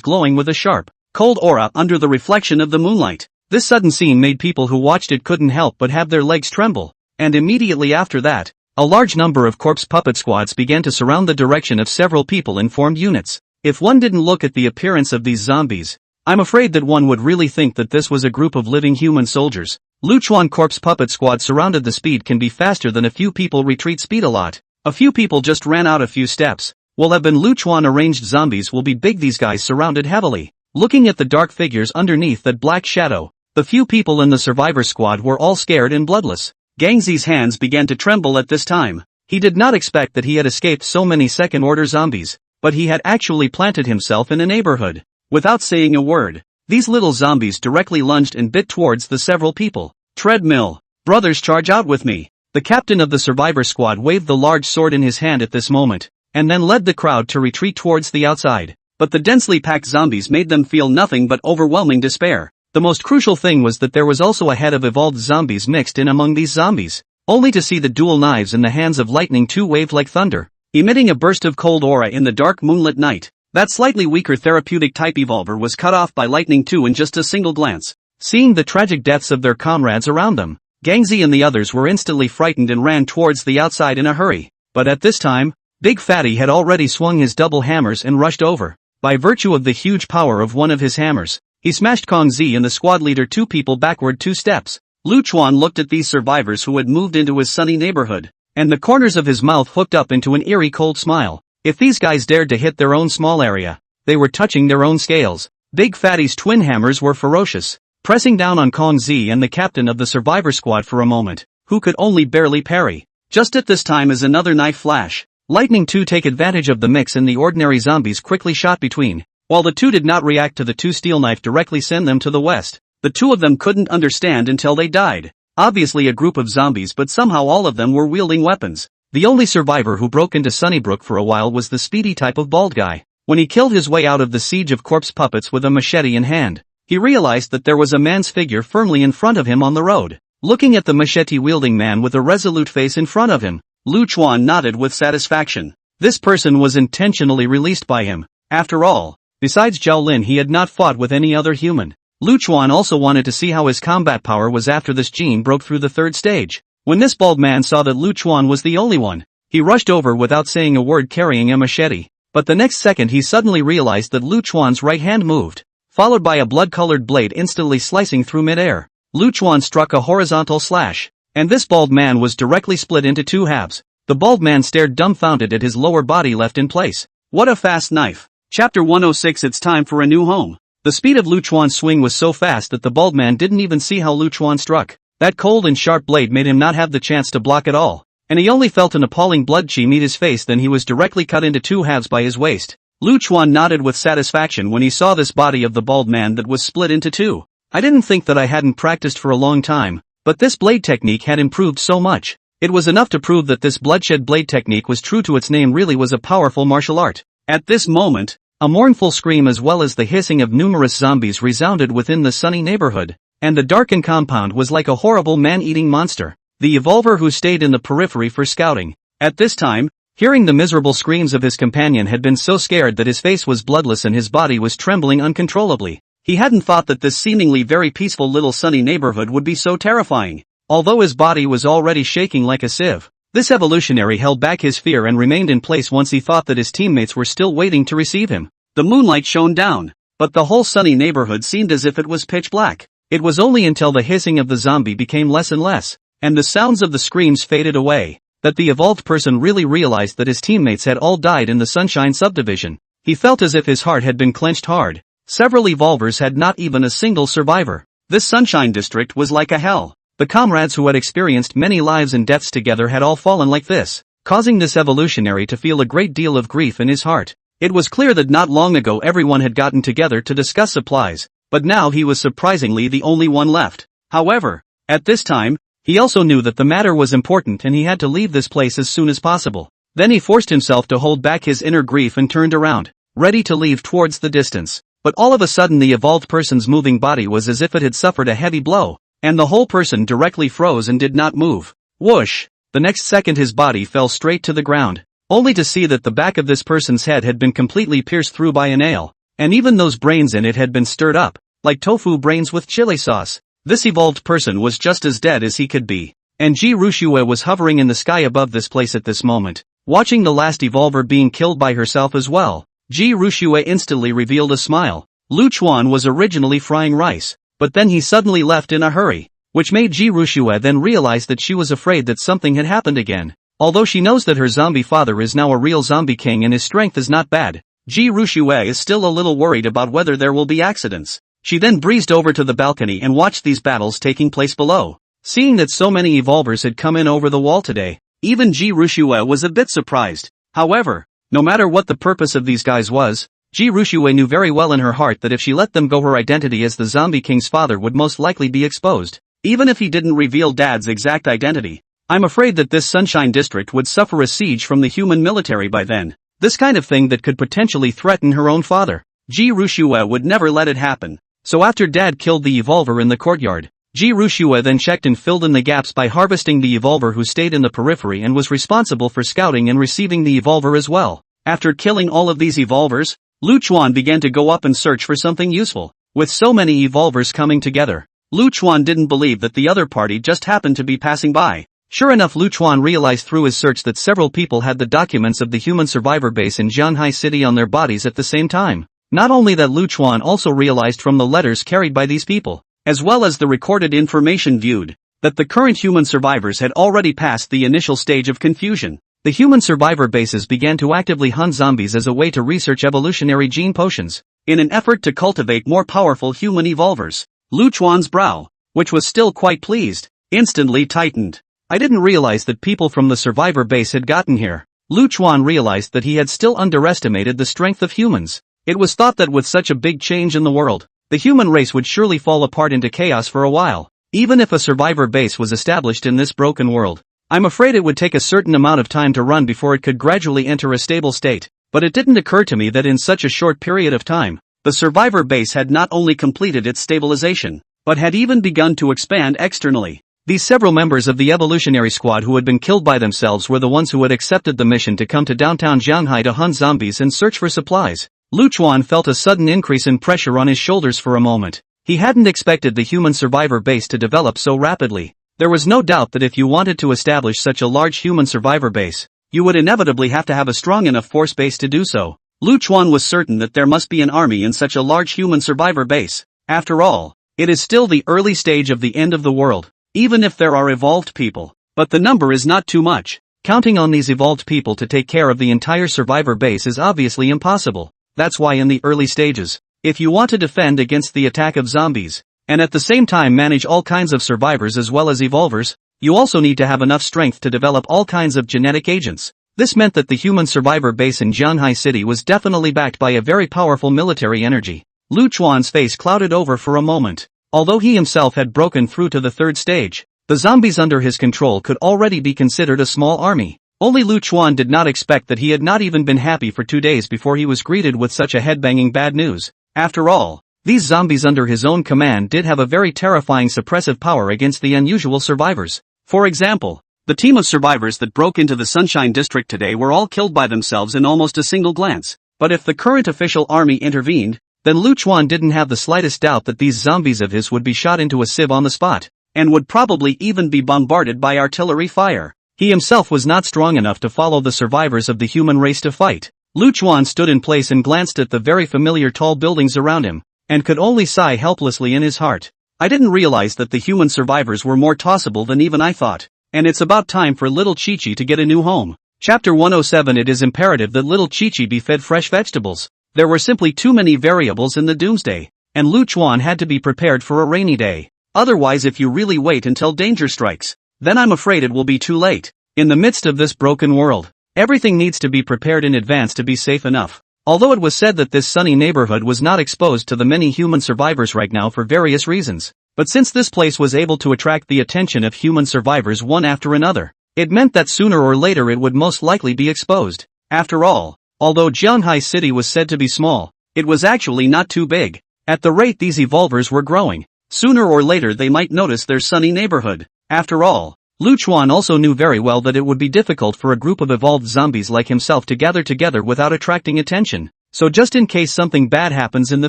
glowing with a sharp, cold aura under the reflection of the moonlight. This sudden scene made people who watched it couldn't help but have their legs tremble, and immediately after that, a large number of corpse puppet squads began to surround the direction of several people in formed units. If one didn't look at the appearance of these zombies, I'm afraid that one would really think that this was a group of living human soldiers. Lu Chuan corpse puppet squad surrounded. The speed can be faster than a few people retreat speed a lot. A few people just ran out a few steps. Will have been Lu Chuan arranged zombies will be big. These guys surrounded heavily. Looking at the dark figures underneath that black shadow, the few people in the survivor squad were all scared and bloodless. Gangzi's hands began to tremble at this time. He did not expect that he had escaped so many second-order zombies, but he had actually planted himself in a neighborhood. Without saying a word, these little zombies directly lunged and bit towards the several people. Treadmill. Brothers, charge out with me. The captain of the survivor squad waved the large sword in his hand at this moment, and then led the crowd to retreat towards the outside. But the densely packed zombies made them feel nothing but overwhelming despair. The most crucial thing was that there was also a head of evolved zombies mixed in among these zombies, only to see the dual knives in the hands of Lightning 2 waved like thunder, emitting a burst of cold aura in the dark moonlit night. That slightly weaker therapeutic type evolver was cut off by Lightning 2 in just a single glance. Seeing the tragic deaths of their comrades around them, Gangzi and the others were instantly frightened and ran towards the outside in a hurry. But at this time, Big Fatty had already swung his double hammers and rushed over. By virtue of the huge power of one of his hammers, he smashed Kong Zi and the squad leader 2 people backward 2 steps. Lu Chuan looked at these survivors who had moved into his sunny neighborhood, and the corners of his mouth hooked up into an eerie cold smile. If these guys dared to hit their own small area, they were touching their own scales. Big Fatty's twin hammers were ferocious, pressing down on Kong Zi and the captain of the survivor squad for a moment, who could only barely parry. Just at this time as another knife flash, Lightning 2 take advantage of the mix and the ordinary zombies quickly shot between. While the 2 did not react to the 2 steel knife directly send them to the west, the 2 of them couldn't understand until they died. Obviously a group of zombies, but somehow all of them were wielding weapons. The only survivor who broke into Sunnybrook for a while was the speedy type of bald guy. When he killed his way out of the siege of corpse puppets with a machete in hand, he realized that there was a man's figure firmly in front of him on the road. Looking at the machete-wielding man with a resolute face in front of him, Lu Chuan nodded with satisfaction. This person was intentionally released by him. After all, besides Zhao Lin he had not fought with any other human. Lu Chuan also wanted to see how his combat power was after this gene broke through the 3rd stage. When this bald man saw that Lu Chuan was the only one, he rushed over without saying a word carrying a machete. But the next second he suddenly realized that Lu Chuan's right hand moved, followed by a blood-colored blade instantly slicing through mid-air. Lu Chuan struck a horizontal slash, and this bald man was directly split into 2 halves. The bald man stared dumbfounded at his lower body left in place. What a fast knife. Chapter 106. It's time for a new home. The speed of Lu Chuan's swing was so fast that the bald man didn't even see how Lu Chuan struck. That cold and sharp blade made him not have the chance to block at all, and he only felt an appalling blood chi meet his face. Then he was directly cut into 2 halves by his waist. Lu Chuan nodded with satisfaction when he saw this body of the bald man that was split into 2. I didn't think that I hadn't practiced for a long time, but this blade technique had improved so much. It was enough to prove that this bloodshed blade technique was true to its name, really was a powerful martial art. At this moment, a mournful scream as well as the hissing of numerous zombies resounded within the sunny neighborhood, and the darkened compound was like a horrible man-eating monster. The evolver who stayed in the periphery for scouting, at this time, hearing the miserable screams of his companion, had been so scared that his face was bloodless and his body was trembling uncontrollably. He hadn't thought that this seemingly very peaceful little sunny neighborhood would be so terrifying. Although his body was already shaking like a sieve, this evolutionary held back his fear and remained in place once he thought that his teammates were still waiting to receive him. The moonlight shone down, but the whole sunny neighborhood seemed as if it was pitch black. It was only until the hissing of the zombie became less and less, and the sounds of the screams faded away, that the evolved person really realized that his teammates had all died in the Sunshine subdivision. He felt as if his heart had been clenched hard. Several evolvers had not even a single survivor. This Sunshine district was like a hell. The comrades who had experienced many lives and deaths together had all fallen like this, causing this evolutionary to feel a great deal of grief in his heart. It was clear that not long ago everyone had gotten together to discuss supplies, but now he was surprisingly the only one left. However, at this time, he also knew that the matter was important and he had to leave this place as soon as possible. Then he forced himself to hold back his inner grief and turned around, ready to leave towards the distance. But all of a sudden the evolved person's moving body was as if it had suffered a heavy blow, and the whole person directly froze and did not move. Whoosh! The next second his body fell straight to the ground, only to see that the back of this person's head had been completely pierced through by a nail, and even those brains in it had been stirred up, like tofu brains with chili sauce. This evolved person was just as dead as he could be, and Ji Rushue was hovering in the sky above this place at this moment, watching the last evolver being killed by herself as well. Ji Rushue instantly revealed a smile. Lu Chuan was originally frying rice, but then he suddenly left in a hurry, which made Ji Rushue then realize that she was afraid that something had happened again. Although she knows that her zombie father is now a real zombie king and his strength is not bad, Ji Rushue is still a little worried about whether there will be accidents. She then breezed over to the balcony and watched these battles taking place below. Seeing that so many evolvers had come in over the wall today, even Ji Rushue was a bit surprised. However, no matter what the purpose of these guys was, Ji Rushue knew very well in her heart that if she let them go, her identity as the Zombie King's father would most likely be exposed. Even if he didn't reveal Dad's exact identity, I'm afraid that this Sunshine District would suffer a siege from the human military by then. This kind of thing that could potentially threaten her own father. Ji Rushue would never let it happen. So after Dad killed the evolver in the courtyard, Ji Rushue then checked and filled in the gaps by harvesting the evolver, who stayed in the periphery and was responsible for scouting and receiving the evolver as well. After killing all of these evolvers, Lu Chuan began to go up and search for something useful. With so many evolvers coming together, Lu Chuan didn't believe that the other party just happened to be passing by. Sure enough, Lu Chuan realized through his search that several people had the documents of the human survivor base in Jianhai City on their bodies at the same time. Not only that, Lu Chuan also realized from the letters carried by these people, as well as the recorded information viewed, that the current human survivors had already passed the initial stage of confusion. The human survivor bases began to actively hunt zombies as a way to research evolutionary gene potions, in an effort to cultivate more powerful human evolvers. Lu Chuan's brow, which was still quite pleased, instantly tightened. I didn't realize that people from the survivor base had gotten here. Lu Chuan realized that he had still underestimated the strength of humans. It was thought that with such a big change in the world, the human race would surely fall apart into chaos for a while. Even if a survivor base was established in this broken world, I'm afraid it would take a certain amount of time to run before it could gradually enter a stable state. But it didn't occur to me that in such a short period of time, the survivor base had not only completed its stabilization, but had even begun to expand externally. These several members of the evolutionary squad who had been killed by themselves were the ones who had accepted the mission to come to downtown Jianhai to hunt zombies and search for supplies. Lu Chuan felt a sudden increase in pressure on his shoulders for a moment. He hadn't expected the human survivor base to develop so rapidly. There was no doubt that if you wanted to establish such a large human survivor base, you would inevitably have to have a strong enough force base to do so. Lu Chuan was certain that there must be an army in such a large human survivor base. After all, it is still the early stage of the end of the world, even if there are evolved people. But the number is not too much. Counting on these evolved people to take care of the entire survivor base is obviously impossible. That's why in the early stages, if you want to defend against the attack of zombies, and at the same time manage all kinds of survivors as well as evolvers, you also need to have enough strength to develop all kinds of genetic agents. This meant that the human survivor base in Jianhai City was definitely backed by a very powerful military energy. Lu Chuan's face clouded over for a moment. Although he himself had broken through to the third stage, the zombies under his control could already be considered a small army. Only Lu Chuan did not expect that he had not even been happy for 2 days before he was greeted with such a head-banging bad news. After all, these zombies under his own command did have a very terrifying suppressive power against the unusual survivors. For example, the team of survivors that broke into the Sunshine District today were all killed by themselves in almost a single glance. But if the current official army intervened, then Lu Chuan didn't have the slightest doubt that these zombies of his would be shot into a sieve on the spot, and would probably even be bombarded by artillery fire. He himself was not strong enough to follow the survivors of the human race to fight. Lu Chuan stood in place and glanced at the very familiar tall buildings around him, and could only sigh helplessly in his heart. I didn't realize that the human survivors were more tossable than even I thought. And it's about time for little Chi-Chi to get a new home. Chapter 107. It is imperative that little Chi-Chi be fed fresh vegetables. There were simply too many variables in the doomsday, and Lu Chuan had to be prepared for a rainy day. Otherwise, if you really wait until danger strikes, then I'm afraid it will be too late. In the midst of this broken world, everything needs to be prepared in advance to be safe enough. Although it was said that this sunny neighborhood was not exposed to the many human survivors right now for various reasons, but since this place was able to attract the attention of human survivors one after another, it meant that sooner or later it would most likely be exposed. After all, although Jianhai City was said to be small, it was actually not too big. At the rate these evolvers were growing, sooner or later they might notice their sunny neighborhood. After all, Lu Chuan also knew very well that it would be difficult for a group of evolved zombies like himself to gather together without attracting attention. So just in case something bad happens in the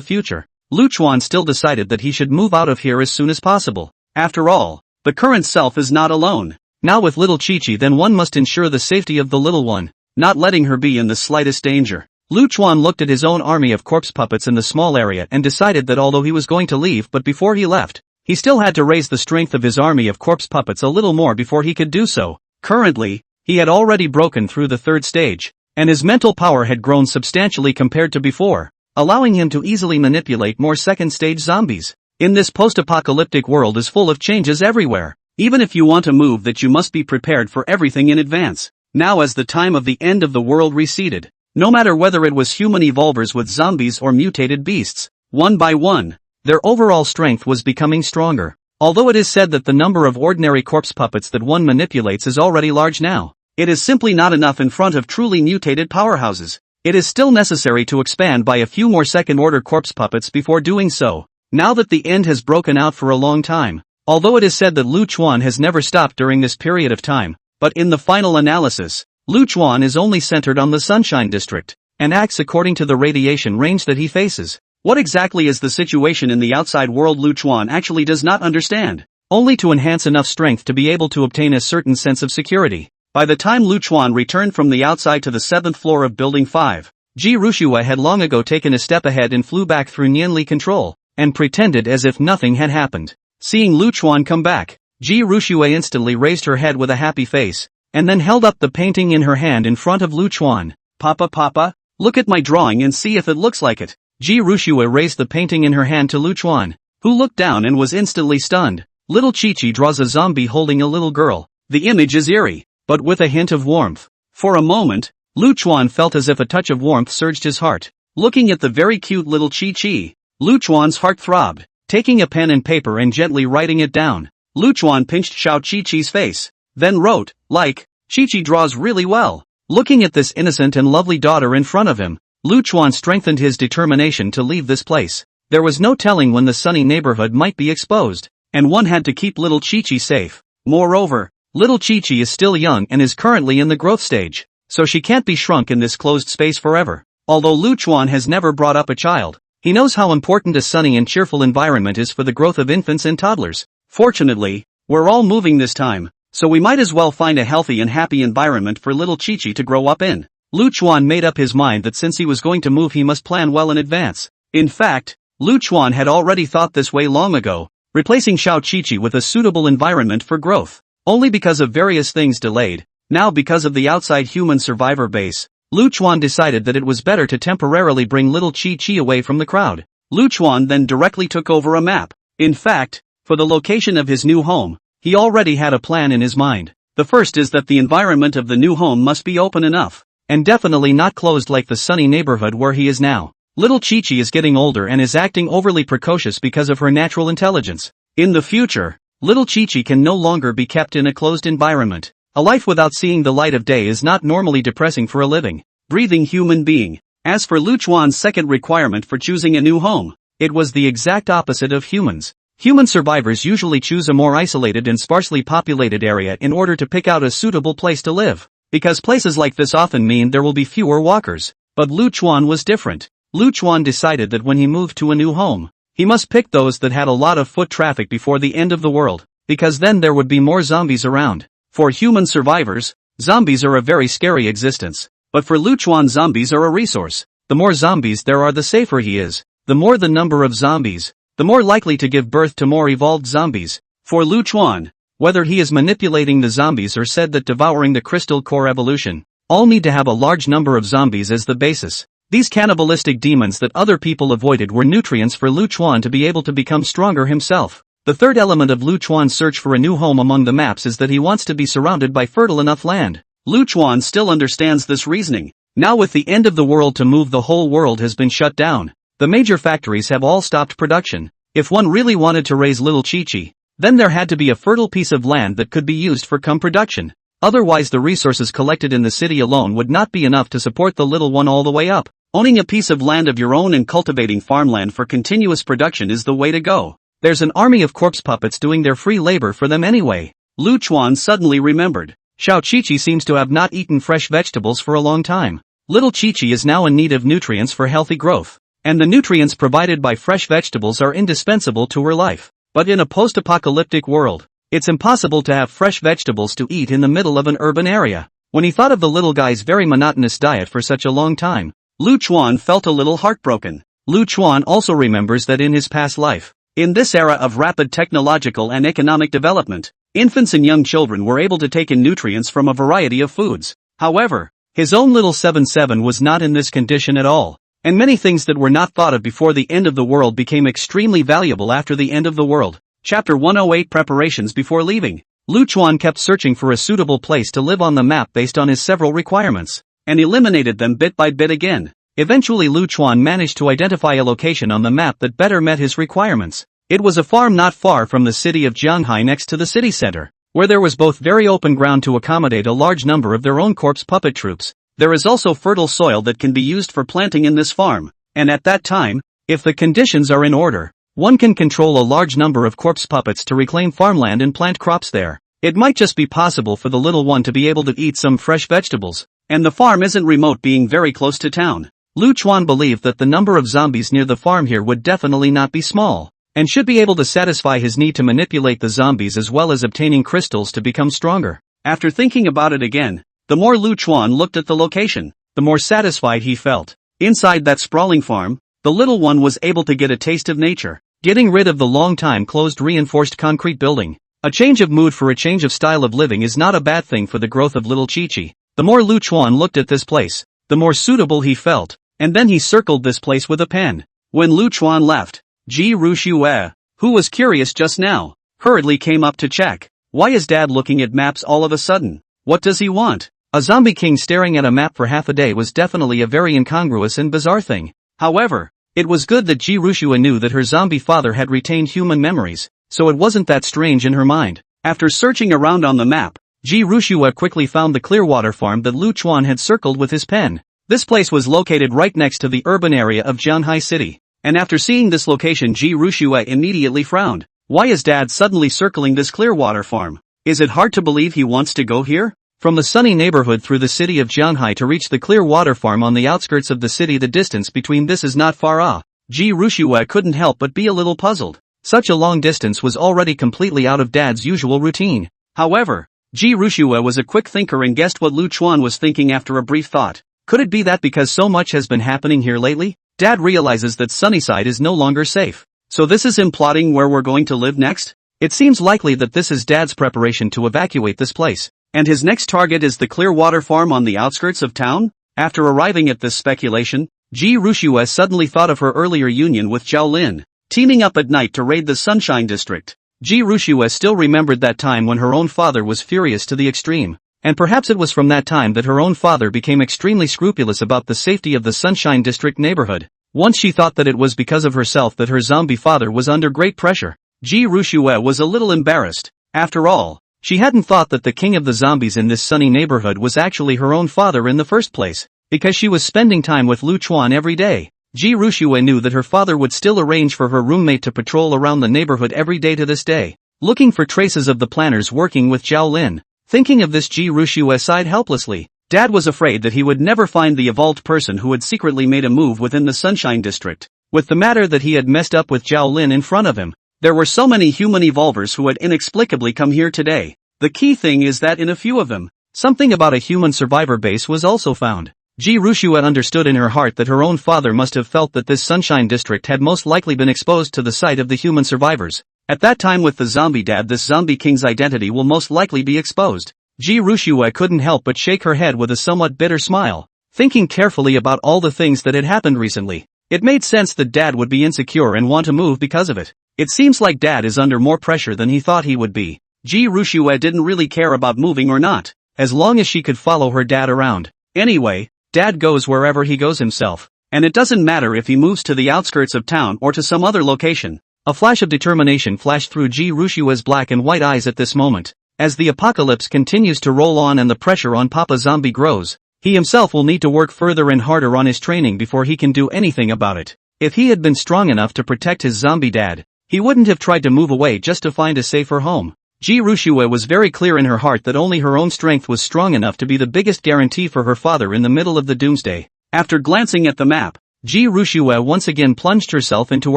future, Lu Chuan still decided that he should move out of here as soon as possible. After all, the current self is not alone. Now with little Chi-Chi, then one must ensure the safety of the little one, not letting her be in the slightest danger. Lu Chuan looked at his own army of corpse puppets in the small area and decided that although he was going to leave, but before he left, he still had to raise the strength of his army of corpse puppets a little more before he could do so. Currently, he had already broken through the third stage, and his mental power had grown substantially compared to before, allowing him to easily manipulate more second-stage zombies. In this post-apocalyptic world is full of changes everywhere. Even if you want to move, that you must be prepared for everything in advance. Now as the time of the end of the world receded, No matter whether it was human evolvers with zombies or mutated beasts, one by one, their overall strength was becoming stronger. Although it is said that the number of ordinary corpse puppets that one manipulates is already large now, it is simply not enough in front of truly mutated powerhouses. It is still necessary to expand by a few more second-order corpse puppets before doing so, now that the end has broken out for a long time. Although it is said that Lu Chuan has never stopped during this period of time, but in the final analysis, Lu Chuan is only centered on the Sunshine District, and acts according to the radiation range that he faces. What exactly is the situation in the outside world Lu Chuan actually does not understand, only to enhance enough strength to be able to obtain a certain sense of security. By the time Lu Chuan returned from the outside to the 7th floor of Building 5, Ji Rushua had long ago taken a step ahead and flew back through Nianli control, and pretended as if nothing had happened. Seeing Lu Chuan come back, Ji Rushua instantly raised her head with a happy face, and then held up the painting in her hand in front of Lu Chuan. Papa, look at my drawing and see if it looks like it. Ji Rushua raised the painting in her hand to Lu Chuan, who looked down and was instantly stunned. Little Chi-Chi draws a zombie holding a little girl. The image is eerie, but with a hint of warmth. For a moment, Lu Chuan felt as if a touch of warmth surged his heart. Looking at the very cute little Chi-Chi, Lu Chuan's heart throbbed. Taking a pen and paper and gently writing it down, Lu Chuan pinched Xiao Chi-Chi's face, then wrote, "Like, Chi-Chi draws really well." Looking at this innocent and lovely daughter in front of him, Lu Chuan strengthened his determination to leave this place. There was no telling when the sunny neighborhood might be exposed, and one had to keep little Chi-Chi safe. Moreover, little Chi-Chi is still young and is currently in the growth stage, so she can't be shrunk in this closed space forever. Although Lu Chuan has never brought up a child, he knows how important a sunny and cheerful environment is for the growth of infants and toddlers. Fortunately, we're all moving this time, so we might as well find a healthy and happy environment for little Chi-Chi to grow up in. Lu Chuan made up his mind that since he was going to move he must plan well in advance. In fact, Lu Chuan had already thought this way long ago, replacing Xiao Chi-Chi with a suitable environment for growth. Only because of various things delayed, now because of the outside human survivor base, Lu Chuan decided that it was better to temporarily bring little Chi-Chi away from the crowd. Lu Chuan then directly took over a map. In fact, for the location of his new home, he already had a plan in his mind. The first is that the environment of the new home must be open enough, and definitely not closed like the sunny neighborhood where he is now. Little Chi-Chi is getting older and is acting overly precocious because of her natural intelligence. In the future, little Chi-Chi can no longer be kept in a closed environment. A life without seeing the light of day is not normally depressing for a living, breathing human being. As for Lu Chuan's second requirement for choosing a new home, it was the exact opposite of humans. Human survivors usually choose a more isolated and sparsely populated area in order to pick out a suitable place to live, because places like this often mean there will be fewer walkers. But Lu Chuan was different. Lu Chuan decided that when he moved to a new home, he must pick those that had a lot of foot traffic before the end of the world, because then there would be more zombies around. For human survivors, zombies are a very scary existence, but for Lu Chuan zombies are a resource. The more zombies there are, the safer he is. The more the number of zombies, the more likely to give birth to more evolved zombies. For Lu Chuan, whether he is manipulating the zombies or said that devouring the crystal core evolution, all need to have a large number of zombies as the basis. These cannibalistic demons that other people avoided were nutrients for Lu Chuan to be able to become stronger himself. The third element of Lu Chuan's search for a new home among the maps is that he wants to be surrounded by fertile enough land. Lu Chuan still understands this reasoning. Now with the end of the world to move, the whole world has been shut down. The major factories have all stopped production. If one really wanted to raise little Chi-Chi, then there had to be a fertile piece of land that could be used for production. Otherwise the resources collected in the city alone would not be enough to support the little one all the way up. Owning a piece of land of your own and cultivating farmland for continuous production is the way to go. There's an army of corpse puppets doing their free labor for them anyway. Lu Chuan suddenly remembered. Xiao Chi-Chi seems to have not eaten fresh vegetables for a long time. Little Chi-Chi is now in need of nutrients for healthy growth, and the nutrients provided by fresh vegetables are indispensable to her life. But in a post-apocalyptic world, it's impossible to have fresh vegetables to eat in the middle of an urban area. When he thought of the little guy's very monotonous diet for such a long time, Lu Chuan felt a little heartbroken. Lu Chuan also remembers that in his past life, in this era of rapid technological and economic development, infants and young children were able to take in nutrients from a variety of foods. However, his own little 7-7 was not in this condition at all, and many things that were not thought of before the end of the world became extremely valuable after the end of the world. Chapter 108 Preparations before leaving. Lu Chuan kept searching for a suitable place to live on the map based on his several requirements. and eliminated them bit by bit again. Eventually Lu Chuan managed to identify a location on the map that better met his requirements. It was a farm not far from the city of Jianghai next to the city center, where there was both very open ground to accommodate a large number of their own corpse puppet troops. There is also fertile soil that can be used for planting in this farm, and at that time, if the conditions are in order, one can control a large number of corpse puppets to reclaim farmland and plant crops there. It might just be possible for the little one to be able to eat some fresh vegetables, and the farm isn't remote, being very close to town. Lu Chuan believed that the number of zombies near the farm here would definitely not be small, and should be able to satisfy his need to manipulate the zombies as well as obtaining crystals to become stronger. After thinking about it again, the more Lu Chuan looked at the location, the more satisfied he felt. Inside that sprawling farm, the little one was able to get a taste of nature, getting rid of the long-time closed reinforced concrete building. A change of mood for a change of style of living is not a bad thing for the growth of little Chi-Chi. The more Lu Chuan looked at this place, the more suitable he felt, and then he circled this place with a pen. When Lu Chuan left, Ji Rushue, who was curious just now, hurriedly came up to check. Why is Dad looking at maps all of a sudden? What does he want? A zombie king staring at a map for half a day was definitely a very incongruous and bizarre thing. However, it was good that Ji Rushue knew that her zombie father had retained human memories, so it wasn't that strange in her mind. After searching around on the map, Ji Rushue quickly found the Clearwater farm that Lu Chuan had circled with his pen. This place was located right next to the urban area of Jianghai City, and after seeing this location Ji Rushue immediately frowned. Why is Dad suddenly circling this Clearwater farm? Is it hard to believe he wants to go here? From the sunny neighborhood through the city of Jianghai to reach the Clearwater farm on the outskirts of the city, the distance between this is not far off. Ji Rushue couldn't help but be a little puzzled. Such a long distance was already completely out of Dad's usual routine. However, Ji Rushue was a quick thinker and guessed what Lu Chuan was thinking after a brief thought. Could it be that because so much has been happening here lately, Dad realizes that Sunnyside is no longer safe? So this is him plotting where we're going to live next? It seems likely that this is Dad's preparation to evacuate this place, and his next target is the Clearwater farm on the outskirts of town? After arriving at this speculation, Ji Rushue suddenly thought of her earlier union with Zhao Lin, teaming up at night to raid the Sunshine District. Ji Rushue still remembered that time when her own father was furious to the extreme, and perhaps it was from that time that her own father became extremely scrupulous about the safety of the Sunshine District neighborhood. Once she thought that it was because of herself that her zombie father was under great pressure. Ji Rushue was a little embarrassed. After all, she hadn't thought that the king of the zombies in this sunny neighborhood was actually her own father in the first place, because she was spending time with Lu Chuan every day. Ji Rushue knew that her father would still arrange for her roommate to patrol around the neighborhood every day to this day, looking for traces of the planners working with Zhao Lin. Thinking of this, Ji Rushue sighed helplessly. Dad was afraid that he would never find the evolved person who had secretly made a move within the Sunshine District. With the matter that he had messed up with Zhao Lin in front of him, there were so many human evolvers who had inexplicably come here today. The key thing is that in a few of them, something about a human survivor base was also found. Ji Rushue understood in her heart that her own father must have felt that this Sunshine District had most likely been exposed to the sight of the human survivors. At that time with the zombie dad, this zombie king's identity will most likely be exposed. Ji Rushue couldn't help but shake her head with a somewhat bitter smile. Thinking carefully about all the things that had happened recently, it made sense that Dad would be insecure and want to move because of it. It seems like Dad is under more pressure than he thought he would be. Ji Rushue didn't really care about moving or not, as long as she could follow her dad around. Anyway, Dad goes wherever he goes himself, and it doesn't matter if he moves to the outskirts of town or to some other location. A flash of determination flashed through Ji Rushue's black and white eyes at this moment. As the apocalypse continues to roll on and the pressure on Papa Zombie grows, he himself will need to work further and harder on his training before he can do anything about it. If he had been strong enough to protect his zombie dad, he wouldn't have tried to move away just to find a safer home. Ji Rushue was very clear in her heart that only her own strength was strong enough to be the biggest guarantee for her father in the middle of the doomsday. After glancing at the map, Ji Rushue once again plunged herself into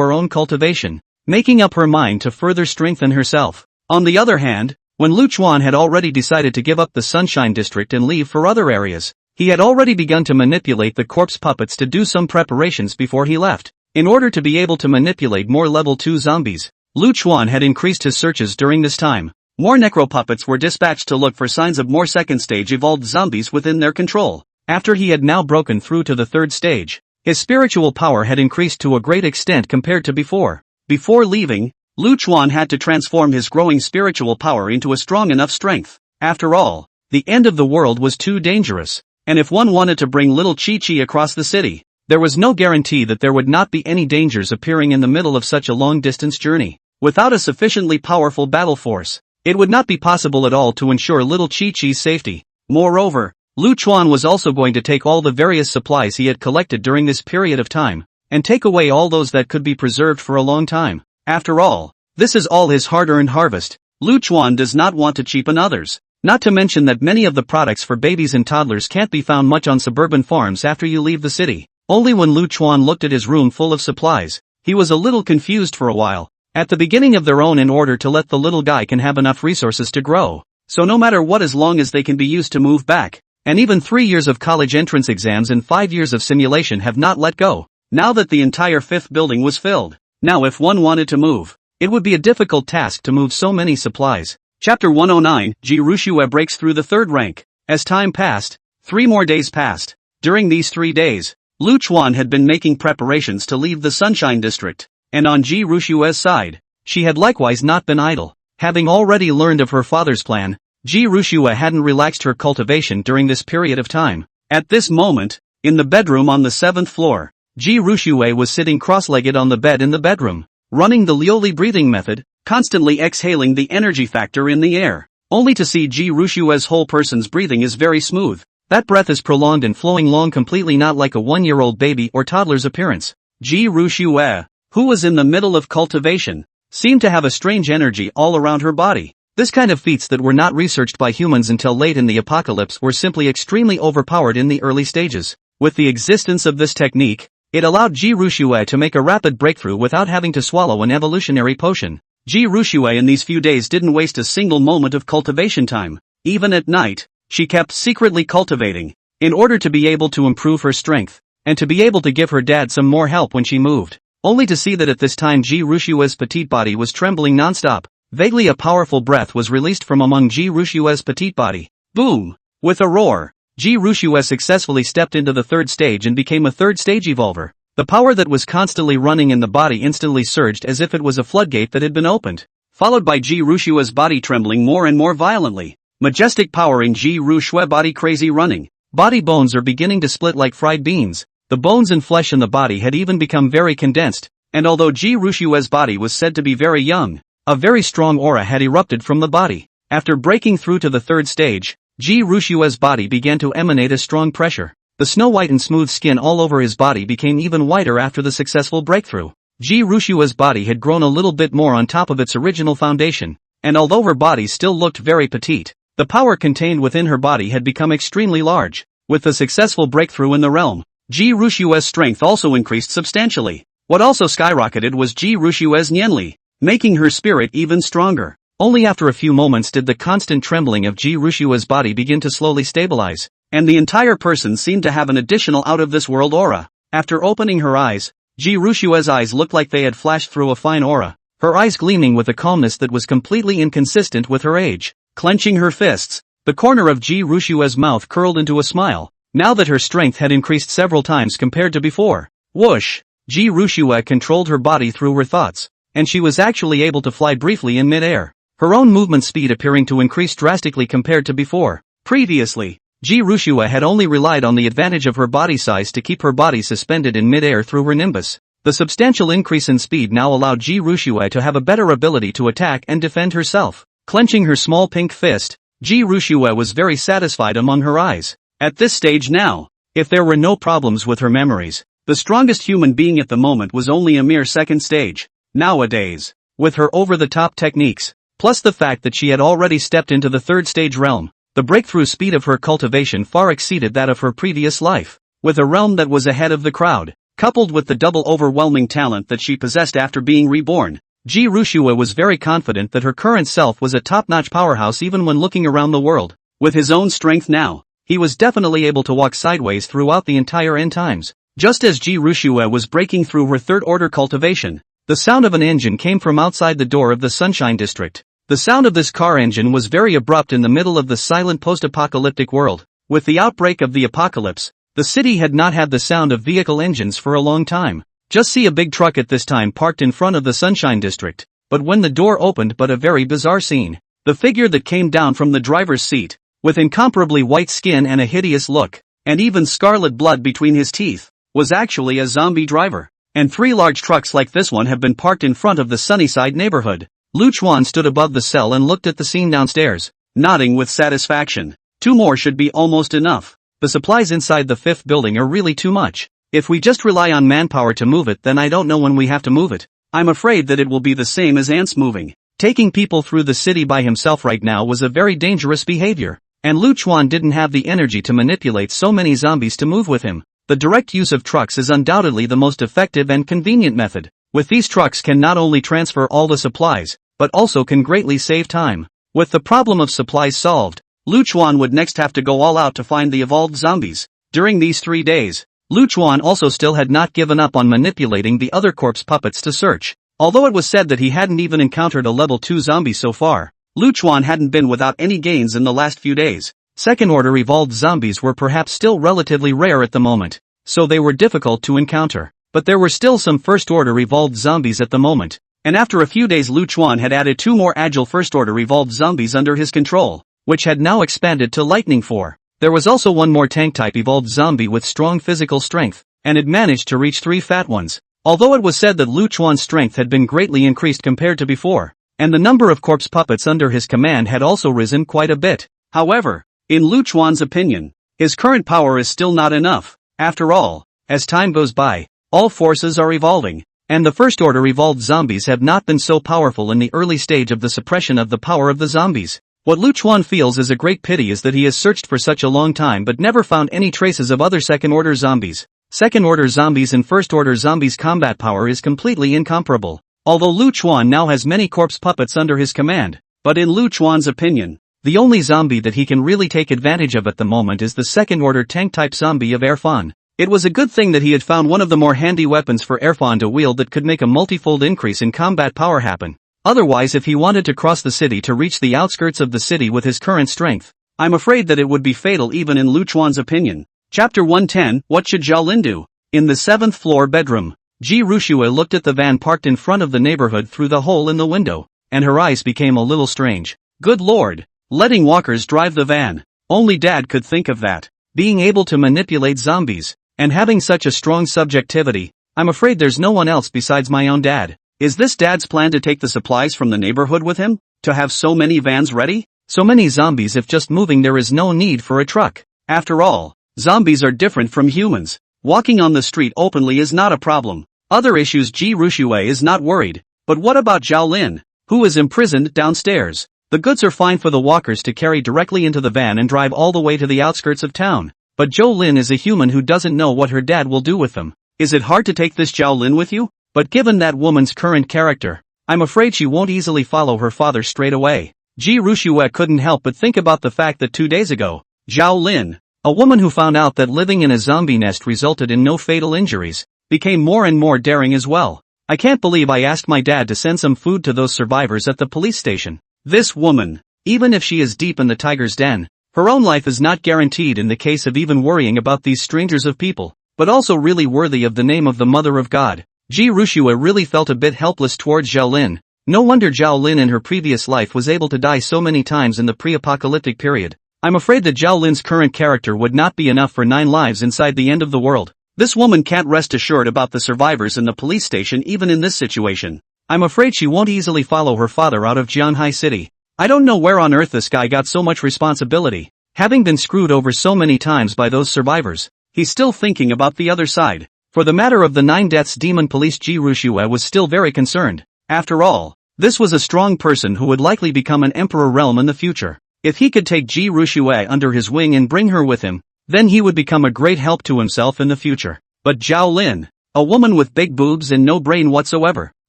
her own cultivation, making up her mind to further strengthen herself. On the other hand, when Lu Chuan had already decided to give up the Sunshine District and leave for other areas, he had already begun to manipulate the corpse puppets to do some preparations before he left. In order to be able to manipulate more level 2 zombies, Lu Chuan had increased his searches during this time. More necropuppets were dispatched to look for signs of more second stage evolved zombies within their control. After he had now broken through to the third stage, his spiritual power had increased to a great extent compared to before. Before leaving, Lu Chuan had to transform his growing spiritual power into a strong enough strength. After all, the end of the world was too dangerous. And if one wanted to bring little Chi-Chi across the city, there was no guarantee that there would not be any dangers appearing in the middle of such a long-distance journey. Without a sufficiently powerful battle force, it would not be possible at all to ensure little Chi-Chi's safety. Moreover, Lu Chuan was also going to take all the various supplies he had collected during this period of time, and take away all those that could be preserved for a long time. After all, this is all his hard-earned harvest. Lu Chuan does not want to cheapen others. Not to mention that many of the products for babies and toddlers can't be found much on suburban farms after you leave the city. Only when Lu Chuan looked at his room full of supplies, he was a little confused for a while. At the beginning of their own in order to let the little guy can have enough resources to grow. So no matter what, as long as they can be used to move back. And even 3 years of college entrance exams and 5 years of simulation have not let go. Now that the entire 5th building was filled. Now if one wanted to move, it would be a difficult task to move so many supplies. Chapter 109, Ji Rushue breaks through the 3rd rank. As time passed, 3 more days passed. During these 3 days, Lu Chuan had been making preparations to leave the Sunshine District. And on Ji Rushue's side, she had likewise not been idle. Having already learned of her father's plan, Ji Rushue hadn't relaxed her cultivation during this period of time. At this moment, in the bedroom on the 7th floor, Ji Rushue was sitting cross-legged on the bed in the bedroom, running the Lioli breathing method, constantly exhaling the energy factor in the air, only to see Ji Rushue's whole person's breathing is very smooth. That breath is prolonged and flowing long, completely not like a 1-year-old baby or toddler's appearance. Ji Rushue, who was in the middle of cultivation, seemed to have a strange energy all around her body. This kind of feats that were not researched by humans until late in the apocalypse were simply extremely overpowered in the early stages. With the existence of this technique, it allowed Ji Rushue to make a rapid breakthrough without having to swallow an evolutionary potion. Ji Rushue in these few days didn't waste a single moment of cultivation time. Even at night, she kept secretly cultivating, in order to be able to improve her strength, and to be able to give her dad some more help when she moved. Only to see that at this time Ji Rushue's petite body was trembling non-stop. Vaguely a powerful breath was released from among Ji Rushue's petite body. Boom! With a roar, Ji Rushue successfully stepped into the 3rd stage and became a 3rd stage evolver. The power that was constantly running in the body instantly surged as if it was a floodgate that had been opened, followed by Ji Rushue's body trembling more and more violently. Majestic power in Ji Rushue body, crazy running. Body bones are beginning to split like fried beans. The bones and flesh in the body had even become very condensed, and although Ji Rushue's body was said to be very young, a very strong aura had erupted from the body. After breaking through to the 3rd stage, Ji Rushue's body began to emanate a strong pressure. The snow-white and smooth skin all over his body became even whiter after the successful breakthrough. Ji Rushue's body had grown a little bit more on top of its original foundation, and although her body still looked very petite, the power contained within her body had become extremely large. With the successful breakthrough in the realm, Ji Rushue's strength also increased substantially. What also skyrocketed was Ji Rushue's Nianli, making her spirit even stronger. Only after a few moments did the constant trembling of Ji Rushue's body begin to slowly stabilize, and the entire person seemed to have an additional out-of-this-world aura. After opening her eyes, Ji Rushue's eyes looked like they had flashed through a fine aura, her eyes gleaming with a calmness that was completely inconsistent with her age. Clenching her fists, the corner of Ji Rushue's mouth curled into a smile, now that her strength had increased several times compared to before. Whoosh! Ji Rushue controlled her body through her thoughts, and she was actually able to fly briefly in mid-air, her own movement speed appearing to increase drastically compared to before. Previously, Ji Rushue had only relied on the advantage of her body size to keep her body suspended in mid-air through her nimbus. The substantial increase in speed now allowed Ji Rushue to have a better ability to attack and defend herself. Clenching her small pink fist, Ji Rushue was very satisfied among her eyes. At this stage now, if there were no problems with her memories, the strongest human being at the moment was only a mere 2nd stage. Nowadays, with her over-the-top techniques, plus the fact that she had already stepped into the 3rd stage realm, the breakthrough speed of her cultivation far exceeded that of her previous life. With a realm that was ahead of the crowd, coupled with the double overwhelming talent that she possessed after being reborn, Ji Rushue was very confident that her current self was a top-notch powerhouse even when looking around the world. With his own strength now, he was definitely able to walk sideways throughout the entire end times. Just as Ji Rushue was breaking through her 3rd order cultivation, the sound of an engine came from outside the door of the Sunshine District. The sound of this car engine was very abrupt in the middle of the silent post-apocalyptic world. With the outbreak of the apocalypse, the city had not had the sound of vehicle engines for a long time. Just see a big truck at this time parked in front of the Sunshine District. But when the door opened, but a very bizarre scene. The figure that came down from the driver's seat, with incomparably white skin and a hideous look, and even scarlet blood between his teeth, was actually a zombie driver. And 3 large trucks like this one have been parked in front of the Sunnyside neighborhood. Lu Chuan stood above the cell and looked at the scene downstairs, nodding with satisfaction. 2 more should be almost enough. The supplies inside the 5th building are really too much. If we just rely on manpower to move it, then I don't know when we have to move it. I'm afraid that it will be the same as ants moving. Taking people through the city by himself right now was a very dangerous behavior, and Lu Chuan didn't have the energy to manipulate so many zombies to move with him. The direct use of trucks is undoubtedly the most effective and convenient method. With these trucks can not only transfer all the supplies, but also can greatly save time. With the problem of supplies solved, Lu Chuan would next have to go all out to find the evolved zombies. During these 3 days, Lu Chuan also still had not given up on manipulating the other corpse puppets to search. Although it was said that he hadn't even encountered a level 2 zombie so far, Lu Chuan hadn't been without any gains in the last few days. Second-order evolved zombies were perhaps still relatively rare at the moment, so they were difficult to encounter. But there were still some first-order evolved zombies at the moment, and after a few days Lu Chuan had added 2 more agile first-order evolved zombies under his control, which had now expanded to Lightning 4. There was also 1 more tank-type evolved zombie with strong physical strength, and had managed to reach 3 fat ones. Although it was said that Lu Chuan's strength had been greatly increased compared to before, and the number of corpse puppets under his command had also risen quite a bit. However, in Lu Chuan's opinion, his current power is still not enough. After all, as time goes by, all forces are evolving, and the first-order evolved zombies have not been so powerful in the early stage of the suppression of the power of the zombies. What Lu Chuan feels is a great pity is that he has searched for such a long time but never found any traces of other second-order zombies. Second-order zombies and first-order zombies' combat power is completely incomparable. Although Lu Chuan now has many corpse puppets under his command, but in Lu Chuan's opinion, the only zombie that he can really take advantage of at the moment is the second-order tank-type zombie of Erfan. It was a good thing that he had found one of the more handy weapons for Erfan to wield that could make a multifold increase in combat power happen. Otherwise, if he wanted to cross the city to reach the outskirts of the city with his current strength, I'm afraid that it would be fatal even in Lu Chuan's opinion. Chapter 110, What should Zhao Lin do? In the 7th floor bedroom, Ji Rushue looked at the van parked in front of the neighborhood through the hole in the window, and her eyes became a little strange. Good lord! Letting walkers drive the van. Only Dad could think of that. Being able to manipulate zombies, and having such a strong subjectivity, I'm afraid there's no one else besides my own dad. Is this Dad's plan to take the supplies from the neighborhood with him? To have so many vans ready? So many zombies if just moving there is no need for a truck. After all, zombies are different from humans. Walking on the street openly is not a problem. Other issues Ji Rushue is not worried. But what about Zhao Lin, who is imprisoned downstairs? The goods are fine for the walkers to carry directly into the van and drive all the way to the outskirts of town. But Zhao Lin is a human who doesn't know what her dad will do with them. Is it hard to take this Zhao Lin with you? But given that woman's current character, I'm afraid she won't easily follow her father straight away. Ji Rushue couldn't help but think about the fact that 2 days ago, Zhao Lin, a woman who found out that living in a zombie nest resulted in no fatal injuries, became more and more daring as well. I can't believe I asked my dad to send some food to those survivors at the police station. This woman, even if she is deep in the tiger's den, her own life is not guaranteed in the case of even worrying about these strangers of people, but also really worthy of the name of the Mother of God. Ji Rushue really felt a bit helpless towards Zhao Lin. No wonder Zhao Lin in her previous life was able to die so many times in the pre-apocalyptic period. I'm afraid that Zhao Lin's current character would not be enough for 9 lives inside the end of the world. This woman can't rest assured about the survivors in the police station even in this situation. I'm afraid she won't easily follow her father out of Jianhai City. I don't know where on earth this guy got so much responsibility. Having been screwed over so many times by those survivors, he's still thinking about the other side. For the matter of the 9 deaths, Demon Police Ji Rushue was still very concerned. After all, this was a strong person who would likely become an emperor realm in the future. If he could take Ji Rushue under his wing and bring her with him, then he would become a great help to himself in the future. But Zhao Lin, a woman with big boobs and no brain whatsoever,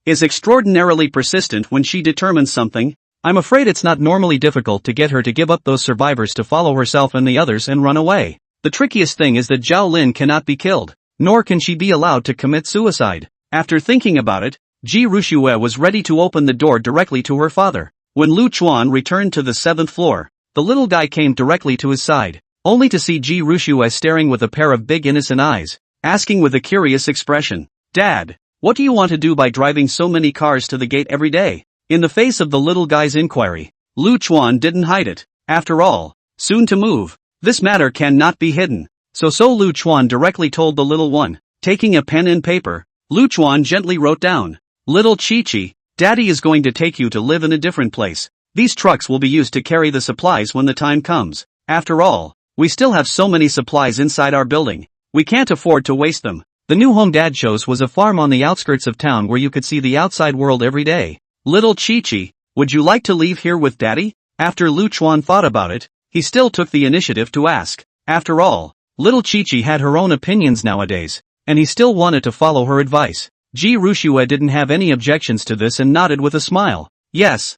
is extraordinarily persistent when she determines something. I'm afraid it's not normally difficult to get her to give up those survivors to follow herself and the others and run away. The trickiest thing is that Zhao Lin cannot be killed, nor can she be allowed to commit suicide. After thinking about it, Ji Rushue was ready to open the door directly to her father. When Lu Chuan returned to the 7th floor, the little guy came directly to his side, only to see Ji Rushue staring with a pair of big innocent eyes, asking with a curious expression, "Dad, what do you want to do by driving so many cars to the gate every day?" In the face of the little guy's inquiry, Lu Chuan didn't hide it. After all, soon to move. This matter cannot be hidden. So Lu Chuan directly told the little one. Taking a pen and paper, Lu Chuan gently wrote down, "Little Chi-Chi, Daddy is going to take you to live in a different place. These trucks will be used to carry the supplies when the time comes. After all, we still have so many supplies inside our building. We can't afford to waste them." The new home Dad chose was a farm on the outskirts of town where you could see the outside world every day. "Little Chi-Chi, would you like to leave here with Daddy?" After Lu Chuan thought about it, he still took the initiative to ask. After all, little Chi-Chi had her own opinions nowadays, and he still wanted to follow her advice. Ji Rushue didn't have any objections to this and nodded with a smile. Yes,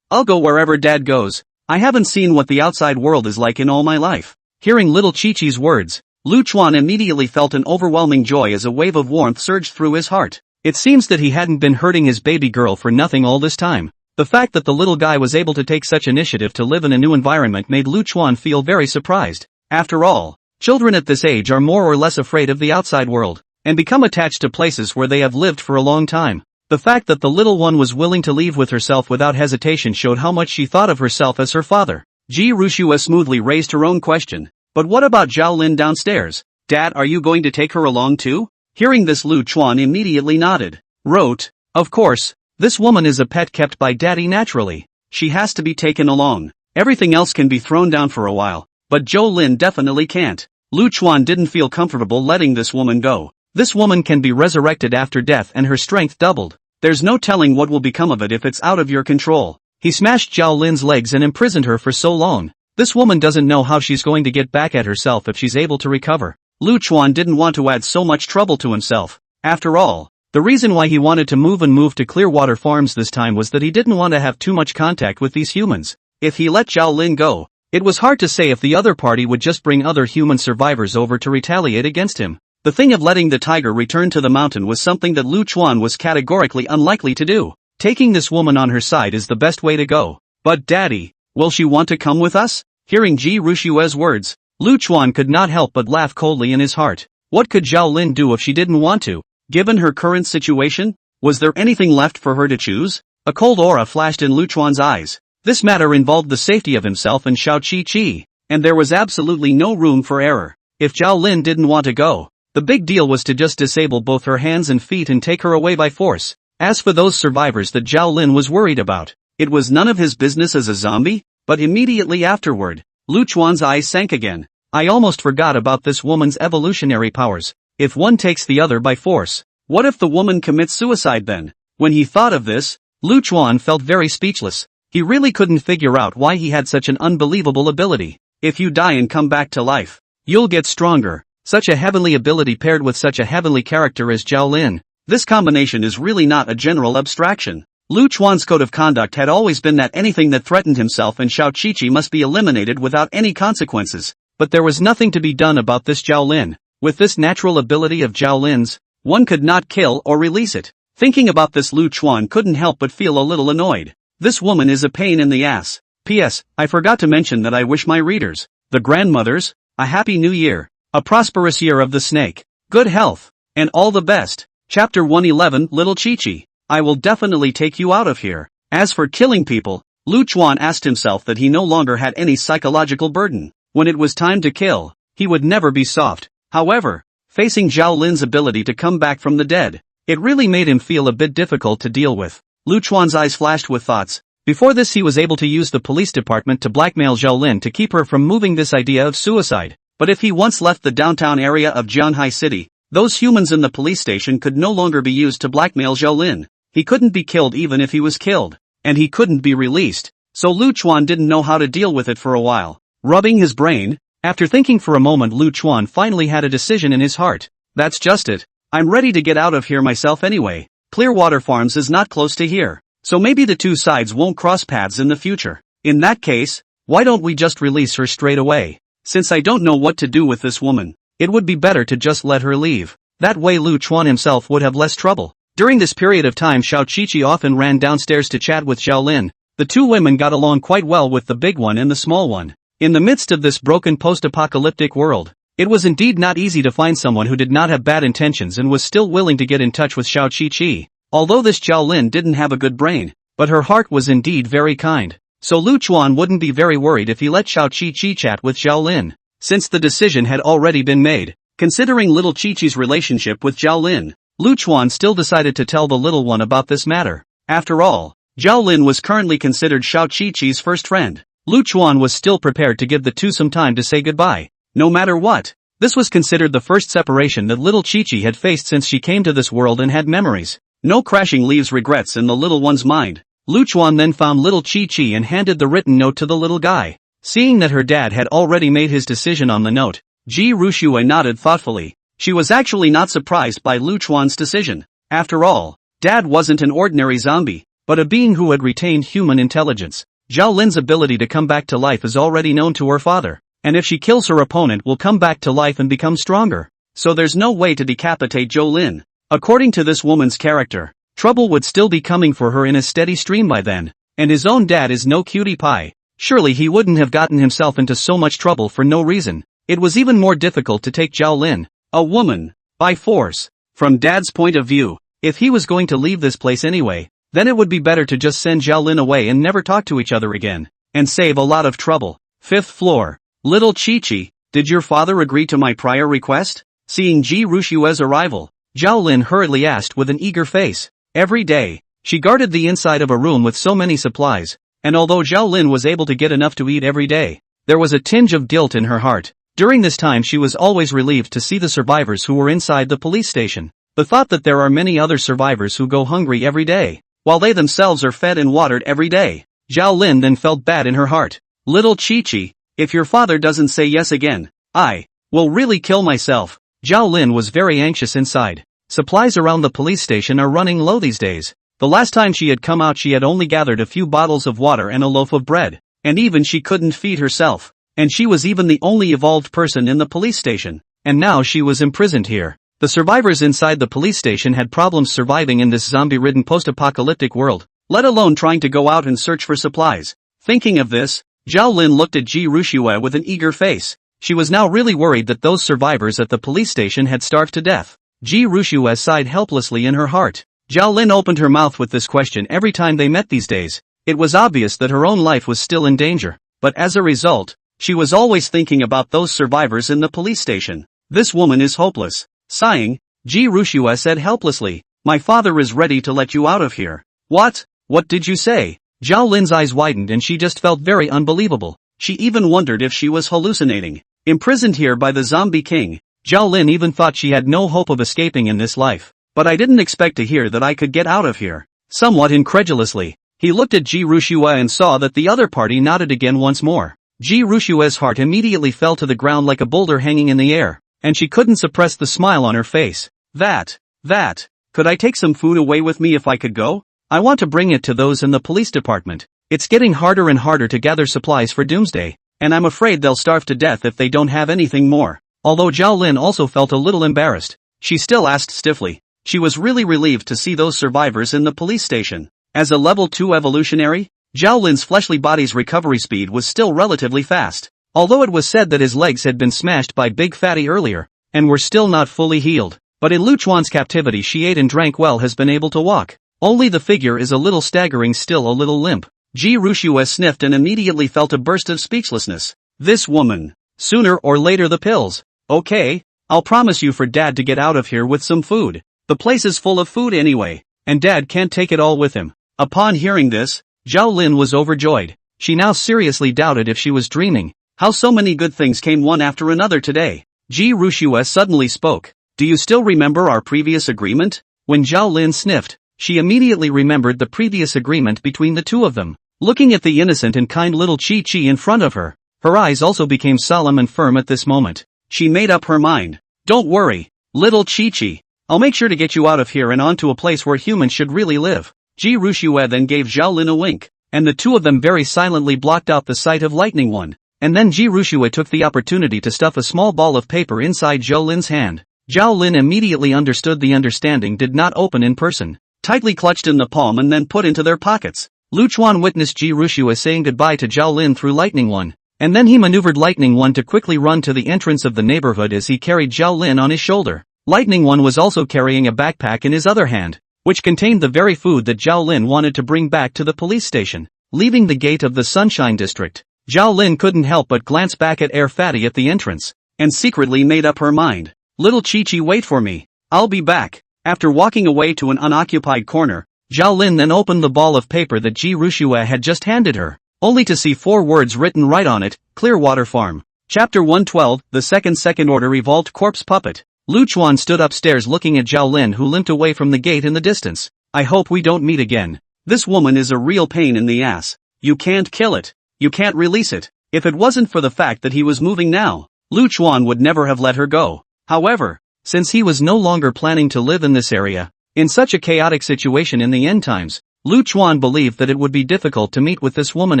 I'll go wherever Dad goes. I haven't seen what the outside world is like in all my life. Hearing little Chi-Chi's words, Lu Chuan immediately felt an overwhelming joy as a wave of warmth surged through his heart. It seems that he hadn't been hurting his baby girl for nothing all this time. The fact that the little guy was able to take such initiative to live in a new environment made Lu Chuan feel very surprised. After all, children at this age are more or less afraid of the outside world, and become attached to places where they have lived for a long time. The fact that the little one was willing to leave with herself without hesitation showed how much she thought of herself as her father. Ji Rushue smoothly raised her own question. "But what about Zhao Lin downstairs? Dad, are you going to take her along too?" Hearing this, Lu Chuan immediately nodded. Wrote, "Of course, this woman is a pet kept by Daddy naturally. She has to be taken along. Everything else can be thrown down for a while, but Zhao Lin definitely can't." Lu Chuan didn't feel comfortable letting this woman go. This woman can be resurrected after death and her strength doubled. There's no telling what will become of it if it's out of your control. He smashed Zhao Lin's legs and imprisoned her for so long. This woman doesn't know how she's going to get back at herself if she's able to recover. Lu Chuan didn't want to add so much trouble to himself. After all, the reason why he wanted to move to Clearwater Farms this time was that he didn't want to have too much contact with these humans. If he let Zhao Lin go, it was hard to say if the other party would just bring other human survivors over to retaliate against him. The thing of letting the tiger return to the mountain was something that Lu Chuan was categorically unlikely to do. Taking this woman on her side is the best way to go. "But Daddy, will she want to come with us?" Hearing Ji Rushue's words, Lu Chuan could not help but laugh coldly in his heart. What could Zhao Lin do if she didn't want to? Given her current situation, was there anything left for her to choose? A cold aura flashed in Lu Chuan's eyes. This matter involved the safety of himself and Xiao Chi-Chi, and there was absolutely no room for error. If Zhao Lin didn't want to go, the big deal was to just disable both her hands and feet and take her away by force. As for those survivors that Zhao Lin was worried about, it was none of his business as a zombie, but immediately afterward, Lu Chuan's eyes sank again. I almost forgot about this woman's evolutionary powers. If one takes the other by force, what if the woman commits suicide then? When he thought of this, Lu Chuan felt very speechless. He really couldn't figure out why he had such an unbelievable ability. If you die and come back to life, you'll get stronger. Such a heavenly ability paired with such a heavenly character as Zhao Lin. This combination is really not a general abstraction. Lu Chuan's code of conduct had always been that anything that threatened himself and Xiao Chi-Chi must be eliminated without any consequences. But there was nothing to be done about this Zhao Lin. With this natural ability of Zhao Lin's, one could not kill or release it. Thinking about this, Lu Chuan couldn't help but feel a little annoyed. This woman is a pain in the ass. P.S. I forgot to mention that I wish my readers, the grandmothers, a happy new year, a prosperous year of the snake, good health, and all the best. Chapter 111 Little Chi-Chi, I will definitely take you out of here. As for killing people, Lu Chuan asked himself that he no longer had any psychological burden. When it was time to kill, he would never be soft. However, facing Zhao Lin's ability to come back from the dead, it really made him feel a bit difficult to deal with. Lu Chuan's eyes flashed with thoughts. Before this, he was able to use the police department to blackmail Zhao Lin to keep her from moving this idea of suicide. But if he once left the downtown area of Jianhai City, those humans in the police station could no longer be used to blackmail Zhao Lin. He couldn't be killed even if he was killed, and he couldn't be released. So Lu Chuan didn't know how to deal with it for a while. Rubbing his brain, after thinking for a moment, Lu Chuan finally had a decision in his heart. That's just it. I'm ready to get out of here myself anyway. Clearwater Farms is not close to here, so maybe the two sides won't cross paths in the future. In that case, why don't we just release her straight away? Since I don't know what to do with this woman, it would be better to just let her leave. That way Lu Chuan himself would have less trouble. During this period of time, Xiao Chi-Chi often ran downstairs to chat with Zhao Lin. The two women got along quite well with the big one and the small one. In the midst of this broken post-apocalyptic world, it was indeed not easy to find someone who did not have bad intentions and was still willing to get in touch with Xiao Chi-Chi. Although this Zhao Lin didn't have a good brain, but her heart was indeed very kind. So Lu Chuan wouldn't be very worried if he let Xiao Chi-Chi chat with Zhao Lin. since the decision had already been made. Considering little Chi-Chi's relationship with Zhao Lin, Lu Chuan still decided to tell the little one about this matter. After all, Zhao Lin was currently considered Xiao Chi-Chi's first friend. Lu Chuan was still prepared to give the two some time to say goodbye. No matter what, this was considered the first separation that little Chi-Chi had faced since she came to this world and had memories. No crashing leaves regrets in the little one's mind. Lu Chuan then found little Chi-Chi and handed the written note to the little guy. Seeing that her dad had already made his decision on the note, Ji Rushue nodded thoughtfully. She was actually not surprised by Lu Chuan's decision. After all, Dad wasn't an ordinary zombie, but a being who had retained human intelligence. Zhao Lin's ability to come back to life is already known to her father, and if she kills her opponent will come back to life and become stronger. So there's no way to decapitate Zhao Lin. According to this woman's character, trouble would still be coming for her in a steady stream by then, and his own dad is no cutie pie. Surely he wouldn't have gotten himself into so much trouble for no reason. It was even more difficult to take Zhao Lin, a woman, by force. From Dad's point of view, if he was going to leave this place anyway, then it would be better to just send Zhao Lin away and never talk to each other again, and save a lot of trouble. 5th floor. Little Chi-Chi, did your father agree to my prior request? Seeing Ji Rushue's arrival, Zhao Lin hurriedly asked with an eager face. Every day, she guarded the inside of a room with so many supplies, and although Zhao Lin was able to get enough to eat every day, there was a tinge of guilt in her heart. During this time she was always relieved to see the survivors who were inside the police station. The thought that there are many other survivors who go hungry every day, while they themselves are fed and watered every day. Zhao Lin then felt bad in her heart. Little Chi-Chi, if your father doesn't say yes again, I will really kill myself. Zhao Lin was very anxious inside. Supplies around the police station are running low these days. The last time she had come out she had only gathered a few bottles of water and a loaf of bread, and even she couldn't feed herself. And she was even the only evolved person in the police station, and now she was imprisoned here. The survivors inside the police station had problems surviving in this zombie-ridden post-apocalyptic world, let alone trying to go out and search for supplies. Thinking of this, Zhao Lin looked at Ji Rushue with an eager face. She was now really worried that those survivors at the police station had starved to death. Ji Rushue sighed helplessly in her heart. Zhao Lin opened her mouth with this question every time they met these days. It was obvious that her own life was still in danger, but as a result, she was always thinking about those survivors in the police station. This woman is hopeless. Sighing, Ji Rushue said helplessly, my father is ready to let you out of here. What? What did you say? Zhao Lin's eyes widened and she just felt very unbelievable. She even wondered if she was hallucinating. Imprisoned here by the zombie king, Zhao Lin even thought she had no hope of escaping in this life. But I didn't expect to hear that I could get out of here. Somewhat incredulously, he looked at Ji Rushue and saw that the other party nodded again once more. Ji Rushue's heart immediately fell to the ground like a boulder hanging in the air, and she couldn't suppress the smile on her face. Could I take some food away with me if I could go? I want to bring it to those in the police department. It's getting harder and harder to gather supplies for doomsday, and I'm afraid they'll starve to death if they don't have anything more. Although Zhao Lin also felt a little embarrassed, she still asked stiffly. She was really relieved to see those survivors in the police station. As a level 2 evolutionary, Zhao Lin's fleshly body's recovery speed was still relatively fast. Although it was said that his legs had been smashed by Big Fatty earlier, and were still not fully healed, but in Lu Chuan's captivity she ate and drank well, has been able to walk. Only the figure is a little staggering, still a little limp. Ji Rushue sniffed and immediately felt a burst of speechlessness. This woman. Sooner or later the pills. Okay, I'll promise you for Dad to get out of here with some food. The place is full of food anyway, and Dad can't take it all with him. Upon hearing this, Zhao Lin was overjoyed. She now seriously doubted if she was dreaming. How so many good things came one after another today. Ji Rushue suddenly spoke. Do you still remember our previous agreement? When Zhao Lin sniffed, she immediately remembered the previous agreement between the two of them. Looking at the innocent and kind little Chi-Chi in front of her, her eyes also became solemn and firm at this moment. She made up her mind. Don't worry, little Chi-Chi. I'll make sure to get you out of here and onto a place where humans should really live. Ji Rushue then gave Zhao Lin a wink, and the two of them very silently blocked out the sight of Lightning One. And then Ji Rushue took the opportunity to stuff a small ball of paper inside Zhao Lin's hand. Zhao Lin immediately understood the understanding did not open in person, tightly clutched in the palm and then put into their pockets. Lu Chuan witnessed Ji Rushue saying goodbye to Zhao Lin through Lightning One, and then he maneuvered Lightning One to quickly run to the entrance of the neighborhood as he carried Zhao Lin on his shoulder. Lightning One was also carrying a backpack in his other hand, which contained the very food that Zhao Lin wanted to bring back to the police station. Leaving the gate of the Sunshine District, Zhao Lin couldn't help but glance back at Air Fatty at the entrance, and secretly made up her mind. Little Chi-Chi, wait for me. I'll be back. After walking away to an unoccupied corner, Zhao Lin then opened the ball of paper that Ji Rushue had just handed her, only to see 4 words written right on it: Clearwater Farm. Chapter 112, The Second Order Evolved Corpse Puppet. Lu Chuan stood upstairs looking at Zhao Lin, who limped away from the gate in the distance. I hope we don't meet again. This woman is a real pain in the ass. You can't kill it. You can't release it. If it wasn't for the fact that he was moving now, Lu Chuan would never have let her go. However, since he was no longer planning to live in this area, in such a chaotic situation in the end times, Lu Chuan believed that it would be difficult to meet with this woman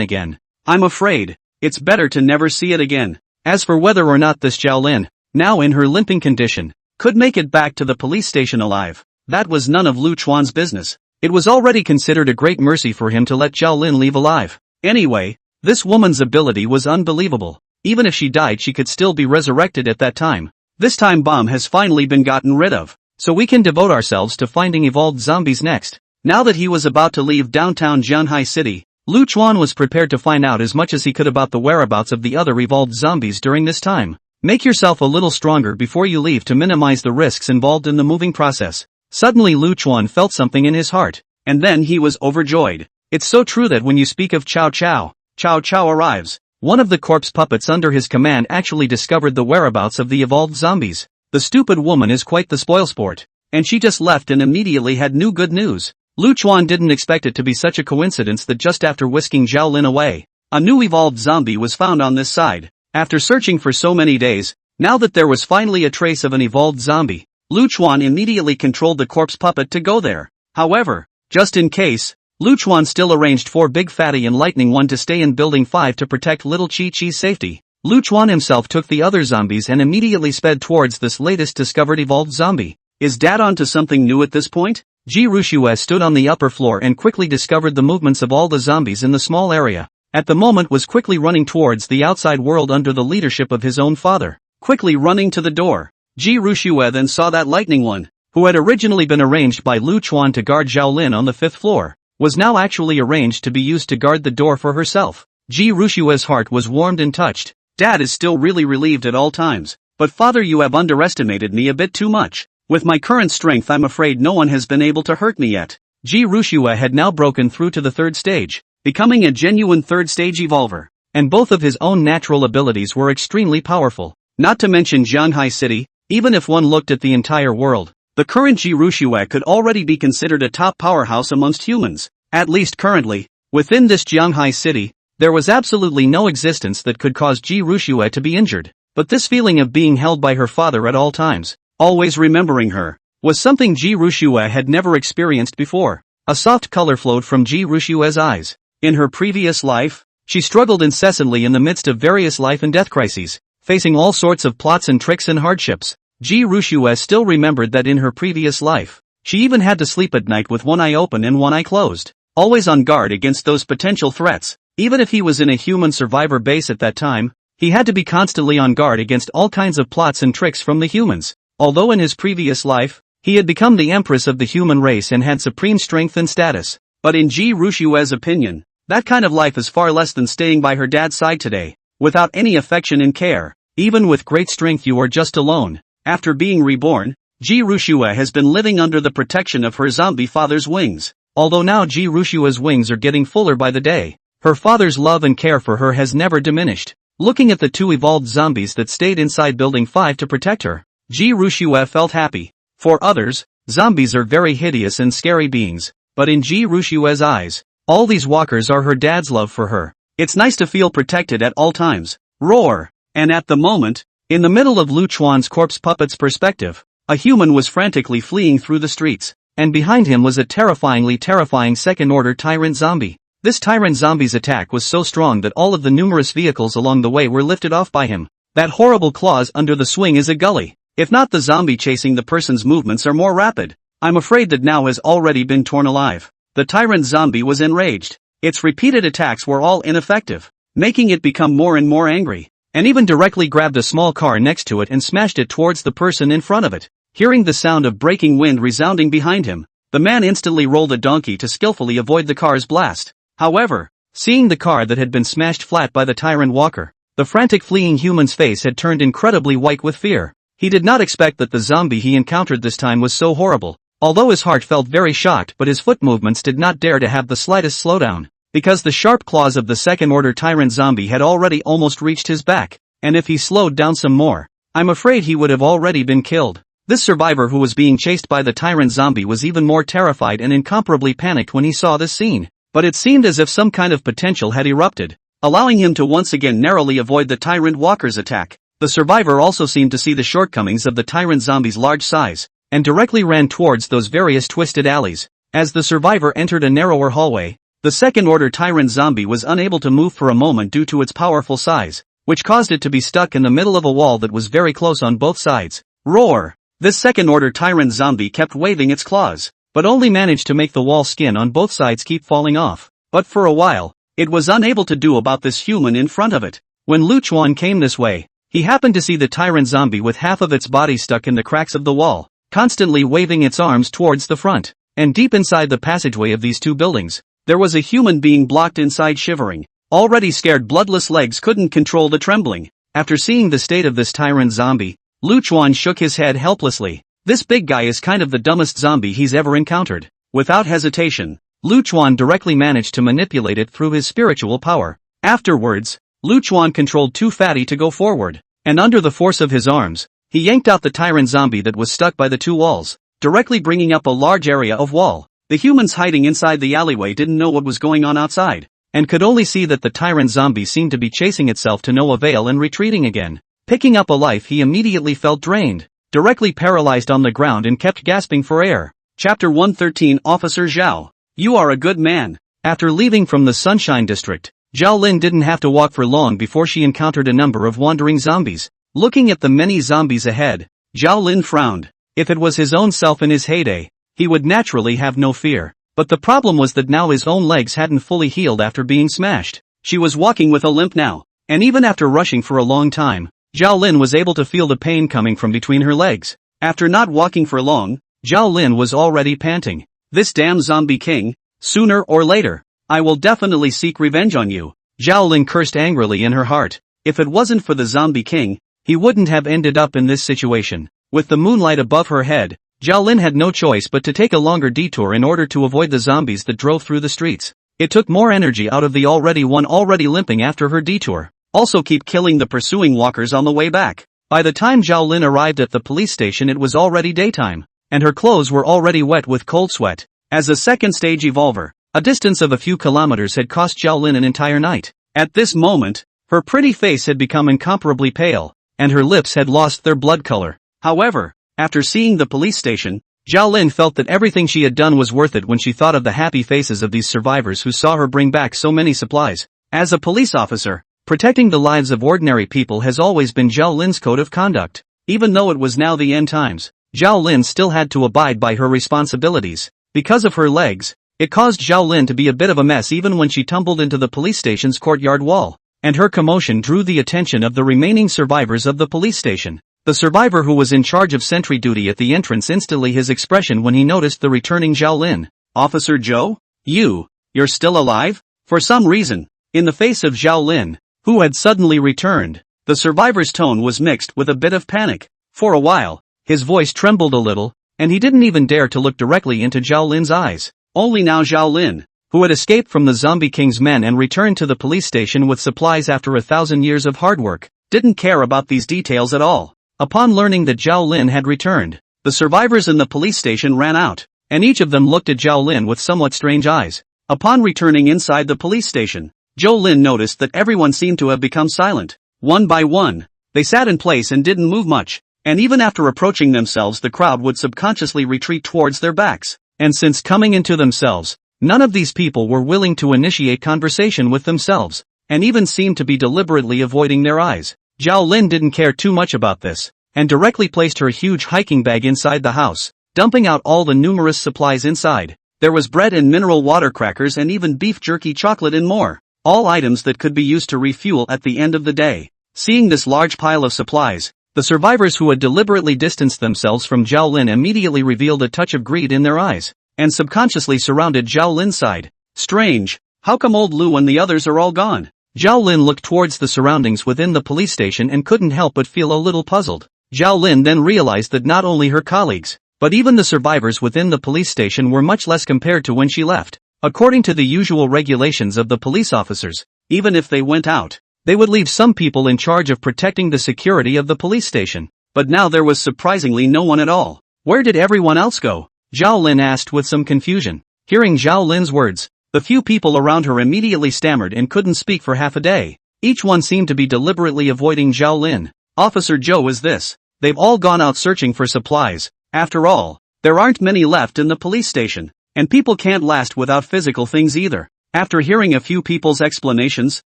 again. I'm afraid it's better to never see it again. As for whether or not this Zhao Lin, now in her limping condition, could make it back to the police station alive, that was none of Lu Chuan's business. It was already considered a great mercy for him to let Zhao Lin leave alive. Anyway, this woman's ability was unbelievable. Even if she died, she could still be resurrected at that time. This time bomb has finally been gotten rid of, so we can devote ourselves to finding evolved zombies next. Now that he was about to leave downtown Jianhai City, Lu Chuan was prepared to find out as much as he could about the whereabouts of the other evolved zombies during this time. Make yourself a little stronger before you leave to minimize the risks involved in the moving process. Suddenly Lu Chuan felt something in his heart, and then he was overjoyed. It's so true that when you speak of Chow Chow, Chow Chow arrives. One of the corpse puppets under his command actually discovered the whereabouts of the evolved zombies. The stupid woman is quite the spoilsport, and she just left and immediately had new good news. Lu Chuan didn't expect it to be such a coincidence that just after whisking Zhao Lin away, a new evolved zombie was found on this side. After searching for so many days, now that there was finally a trace of an evolved zombie, Lu Chuan immediately controlled the corpse puppet to go there. However, just in case, Lu Chuan still arranged for Big Fatty and Lightning One to stay in Building 5 to protect Little Chi-Chi's safety. Lu Chuan himself took the other zombies and immediately sped towards this latest discovered evolved zombie. Is Dad onto something new at this point? Ji Rushue stood on the upper floor and quickly discovered the movements of all the zombies in the small area. At the moment was quickly running towards the outside world under the leadership of his own father. Quickly running to the door, Ji Rushue then saw that Lightning One, who had originally been arranged by Lu Chuan to guard Zhao Lin on the 5th floor, was now actually arranged to be used to guard the door for herself. Ji Rushue's heart was warmed and touched. Dad is still really relieved at all times, but father, you have underestimated me a bit too much. With my current strength, I'm afraid no one has been able to hurt me yet. Ji Rushue had now broken through to the 3rd stage, becoming a genuine 3rd stage evolver, and both of his own natural abilities were extremely powerful. Not to mention Jianhai City, even if one looked at the entire world, the current Ji Rushue could already be considered a top powerhouse amongst humans. At least currently, within this Jianhai City, there was absolutely no existence that could cause Ji Rushue to be injured. But this feeling of being held by her father at all times, always remembering her, was something Ji Rushue had never experienced before. A soft color flowed from Ji Rushue's eyes. In her previous life, she struggled incessantly in the midst of various life and death crises, facing all sorts of plots and tricks and hardships. Ji Rushue still remembered that in her previous life, she even had to sleep at night with one eye open and one eye closed, always on guard against those potential threats. Even if he was in a human survivor base at that time, he had to be constantly on guard against all kinds of plots and tricks from the humans. Although in his previous life, he had become the empress of the human race and had supreme strength and status. But in Ji Rushue's opinion, that kind of life is far less than staying by her dad's side today, without any affection and care. Even with great strength, you are just alone. After being reborn, Ji Rushue has been living under the protection of her zombie father's wings. Although now Ji Rushue's wings are getting fuller by the day, her father's love and care for her has never diminished. Looking at the 2 evolved zombies that stayed inside Building 5 to protect her, Ji Rushue felt happy. For others, zombies are very hideous and scary beings, but in Ji Rushue's eyes, all these walkers are her dad's love for her. It's nice to feel protected at all times. Roar! And at the moment, in the middle of Lu Chuan's corpse puppet's perspective, a human was frantically fleeing through the streets, and behind him was a terrifying second-order tyrant zombie. This tyrant zombie's attack was so strong that all of the numerous vehicles along the way were lifted off by him. That horrible claws under the swing is a gully. If not, the zombie chasing the person's movements are more rapid. I'm afraid that now has already been torn alive. The tyrant zombie was enraged. Its repeated attacks were all ineffective, making it become more and more angry, and even directly grabbed a small car next to it and smashed it towards the person in front of it. Hearing the sound of breaking wind resounding behind him, the man instantly rolled a donkey to skillfully avoid the car's blast. However, Seeing the car that had been smashed flat by the tyrant walker, the frantic fleeing human's face had turned incredibly white with fear. He did not expect that the zombie he encountered this time was so horrible. Although his heart felt very shocked, but his foot movements did not dare to have the slightest slowdown, because the sharp claws of the second-order tyrant zombie had already almost reached his back, and if he slowed down some more, I'm afraid he would have already been killed. This survivor who was being chased by the tyrant zombie was even more terrified and incomparably panicked when he saw this scene, but it seemed as if some kind of potential had erupted, allowing him to once again narrowly avoid the tyrant walker's attack. The survivor also seemed to see the shortcomings of the tyrant zombie's large size, and directly ran towards those various twisted alleys. As the survivor entered a narrower hallway, the second-order tyrant zombie was unable to move for a moment due to its powerful size, which caused it to be stuck in the middle of a wall that was very close on both sides. Roar! This second-order tyrant zombie kept waving its claws, but only managed to make the wall skin on both sides keep falling off. But for a while, it was unable to do about this human in front of it. When Lu Chuan came this way, he happened to see the tyrant zombie with half of its body stuck in the cracks of the wall, constantly waving its arms towards the front. And deep inside the passageway of these two buildings, there was a human being blocked inside shivering. Already scared, bloodless legs couldn't control the trembling. After seeing the state of this tyrant zombie, Lu Chuan shook his head helplessly. This big guy is kind of the dumbest zombie he's ever encountered. Without hesitation, Lu Chuan directly managed to manipulate it through his spiritual power. Afterwards, Lu Chuan controlled Too Fatty to go forward, and under the force of his arms, he yanked out the tyrant zombie that was stuck by the two walls, directly bringing up a large area of wall. The humans hiding inside the alleyway didn't know what was going on outside, and could only see that the tyrant zombie seemed to be chasing itself to no avail and retreating again. Picking up a life, he immediately felt drained, directly paralyzed on the ground, and kept gasping for air. Chapter 113. Officer Zhao. You are a good man. After leaving from the Sunshine District, Zhao Lin didn't have to walk for long before she encountered a number of wandering zombies. Looking at the many zombies ahead, Zhao Lin frowned. If it was his own self in his heyday, he would naturally have no fear. But the problem was that now his own legs hadn't fully healed after being smashed. She was walking with a limp now, and even after rushing for a long time, Zhao Lin was able to feel the pain coming from between her legs. After not walking for long, Zhao Lin was already panting. This damn zombie king, sooner or later, I will definitely seek revenge on you. Zhao Lin cursed angrily in her heart. If it wasn't for the zombie king, he wouldn't have ended up in this situation. With the moonlight above her head, Zhao Lin had no choice but to take a longer detour in order to avoid the zombies that drove through the streets. It took more energy out of the already limping after her detour. Also keep killing the pursuing walkers on the way back. By the time Zhao Lin arrived at the police station, it was already daytime, and her clothes were already wet with cold sweat. As a second stage evolver, a distance of a few kilometers had cost Zhao Lin an entire night. At this moment, her pretty face had become incomparably pale, and her lips had lost their blood color. However, after seeing the police station, Zhao Lin felt that everything she had done was worth it when she thought of the happy faces of these survivors who saw her bring back so many supplies. As a police officer, protecting the lives of ordinary people has always been Zhao Lin's code of conduct. Even though it was now the end times, Zhao Lin still had to abide by her responsibilities. Because of her legs, it caused Zhao Lin to be a bit of a mess even when she tumbled into the police station's courtyard wall, and her commotion drew the attention of the remaining survivors of the police station. The survivor who was in charge of sentry duty at the entrance instantly his expression when he noticed the returning Zhao Lin. Officer Zhou? You're still alive? For some reason, in the face of Zhao Lin, who had suddenly returned, the survivor's tone was mixed with a bit of panic. For a while, his voice trembled a little, and he didn't even dare to look directly into Zhao Lin's eyes. Only now Zhao Lin, who had escaped from the Zombie King's men and returned to the police station with supplies after 1,000 years of hard work, didn't care about these details at all. Upon learning that Zhao Lin had returned, the survivors in the police station ran out, and each of them looked at Zhao Lin with somewhat strange eyes. Upon returning inside the police station, Zhou Lin noticed that everyone seemed to have become silent. One by one, they sat in place and didn't move much, and even after approaching themselves the crowd would subconsciously retreat towards their backs. And since coming into themselves, none of these people were willing to initiate conversation with themselves, and even seemed to be deliberately avoiding their eyes. Zhao Lin didn't care too much about this, and directly placed her huge hiking bag inside the house, dumping out all the numerous supplies inside. There was bread and mineral water, crackers, and even beef jerky, chocolate, and more. All items that could be used to refuel at the end of the day. Seeing this large pile of supplies, the survivors who had deliberately distanced themselves from Zhao Lin immediately revealed a touch of greed in their eyes, and subconsciously surrounded Zhao Lin's side. Strange, How come old Lu and the others are all gone? Zhao Lin looked towards the surroundings within the police station and couldn't help but feel a little puzzled. Zhao Lin then realized that not only her colleagues, but even the survivors within the police station were much less compared to when she left. According to the usual regulations of the police officers, even if they went out, they would leave some people in charge of protecting the security of the police station. But now there was surprisingly no one at all. Where did everyone else go? Zhao Lin asked with some confusion. Hearing Zhao Lin's words, the few people around her immediately stammered and couldn't speak for half a day. Each one seemed to be deliberately avoiding Zhao Lin. Officer Zhou is this. They've all gone out searching for supplies. After all, there aren't many left in the police station, and people can't last without physical things either. After hearing a few people's explanations,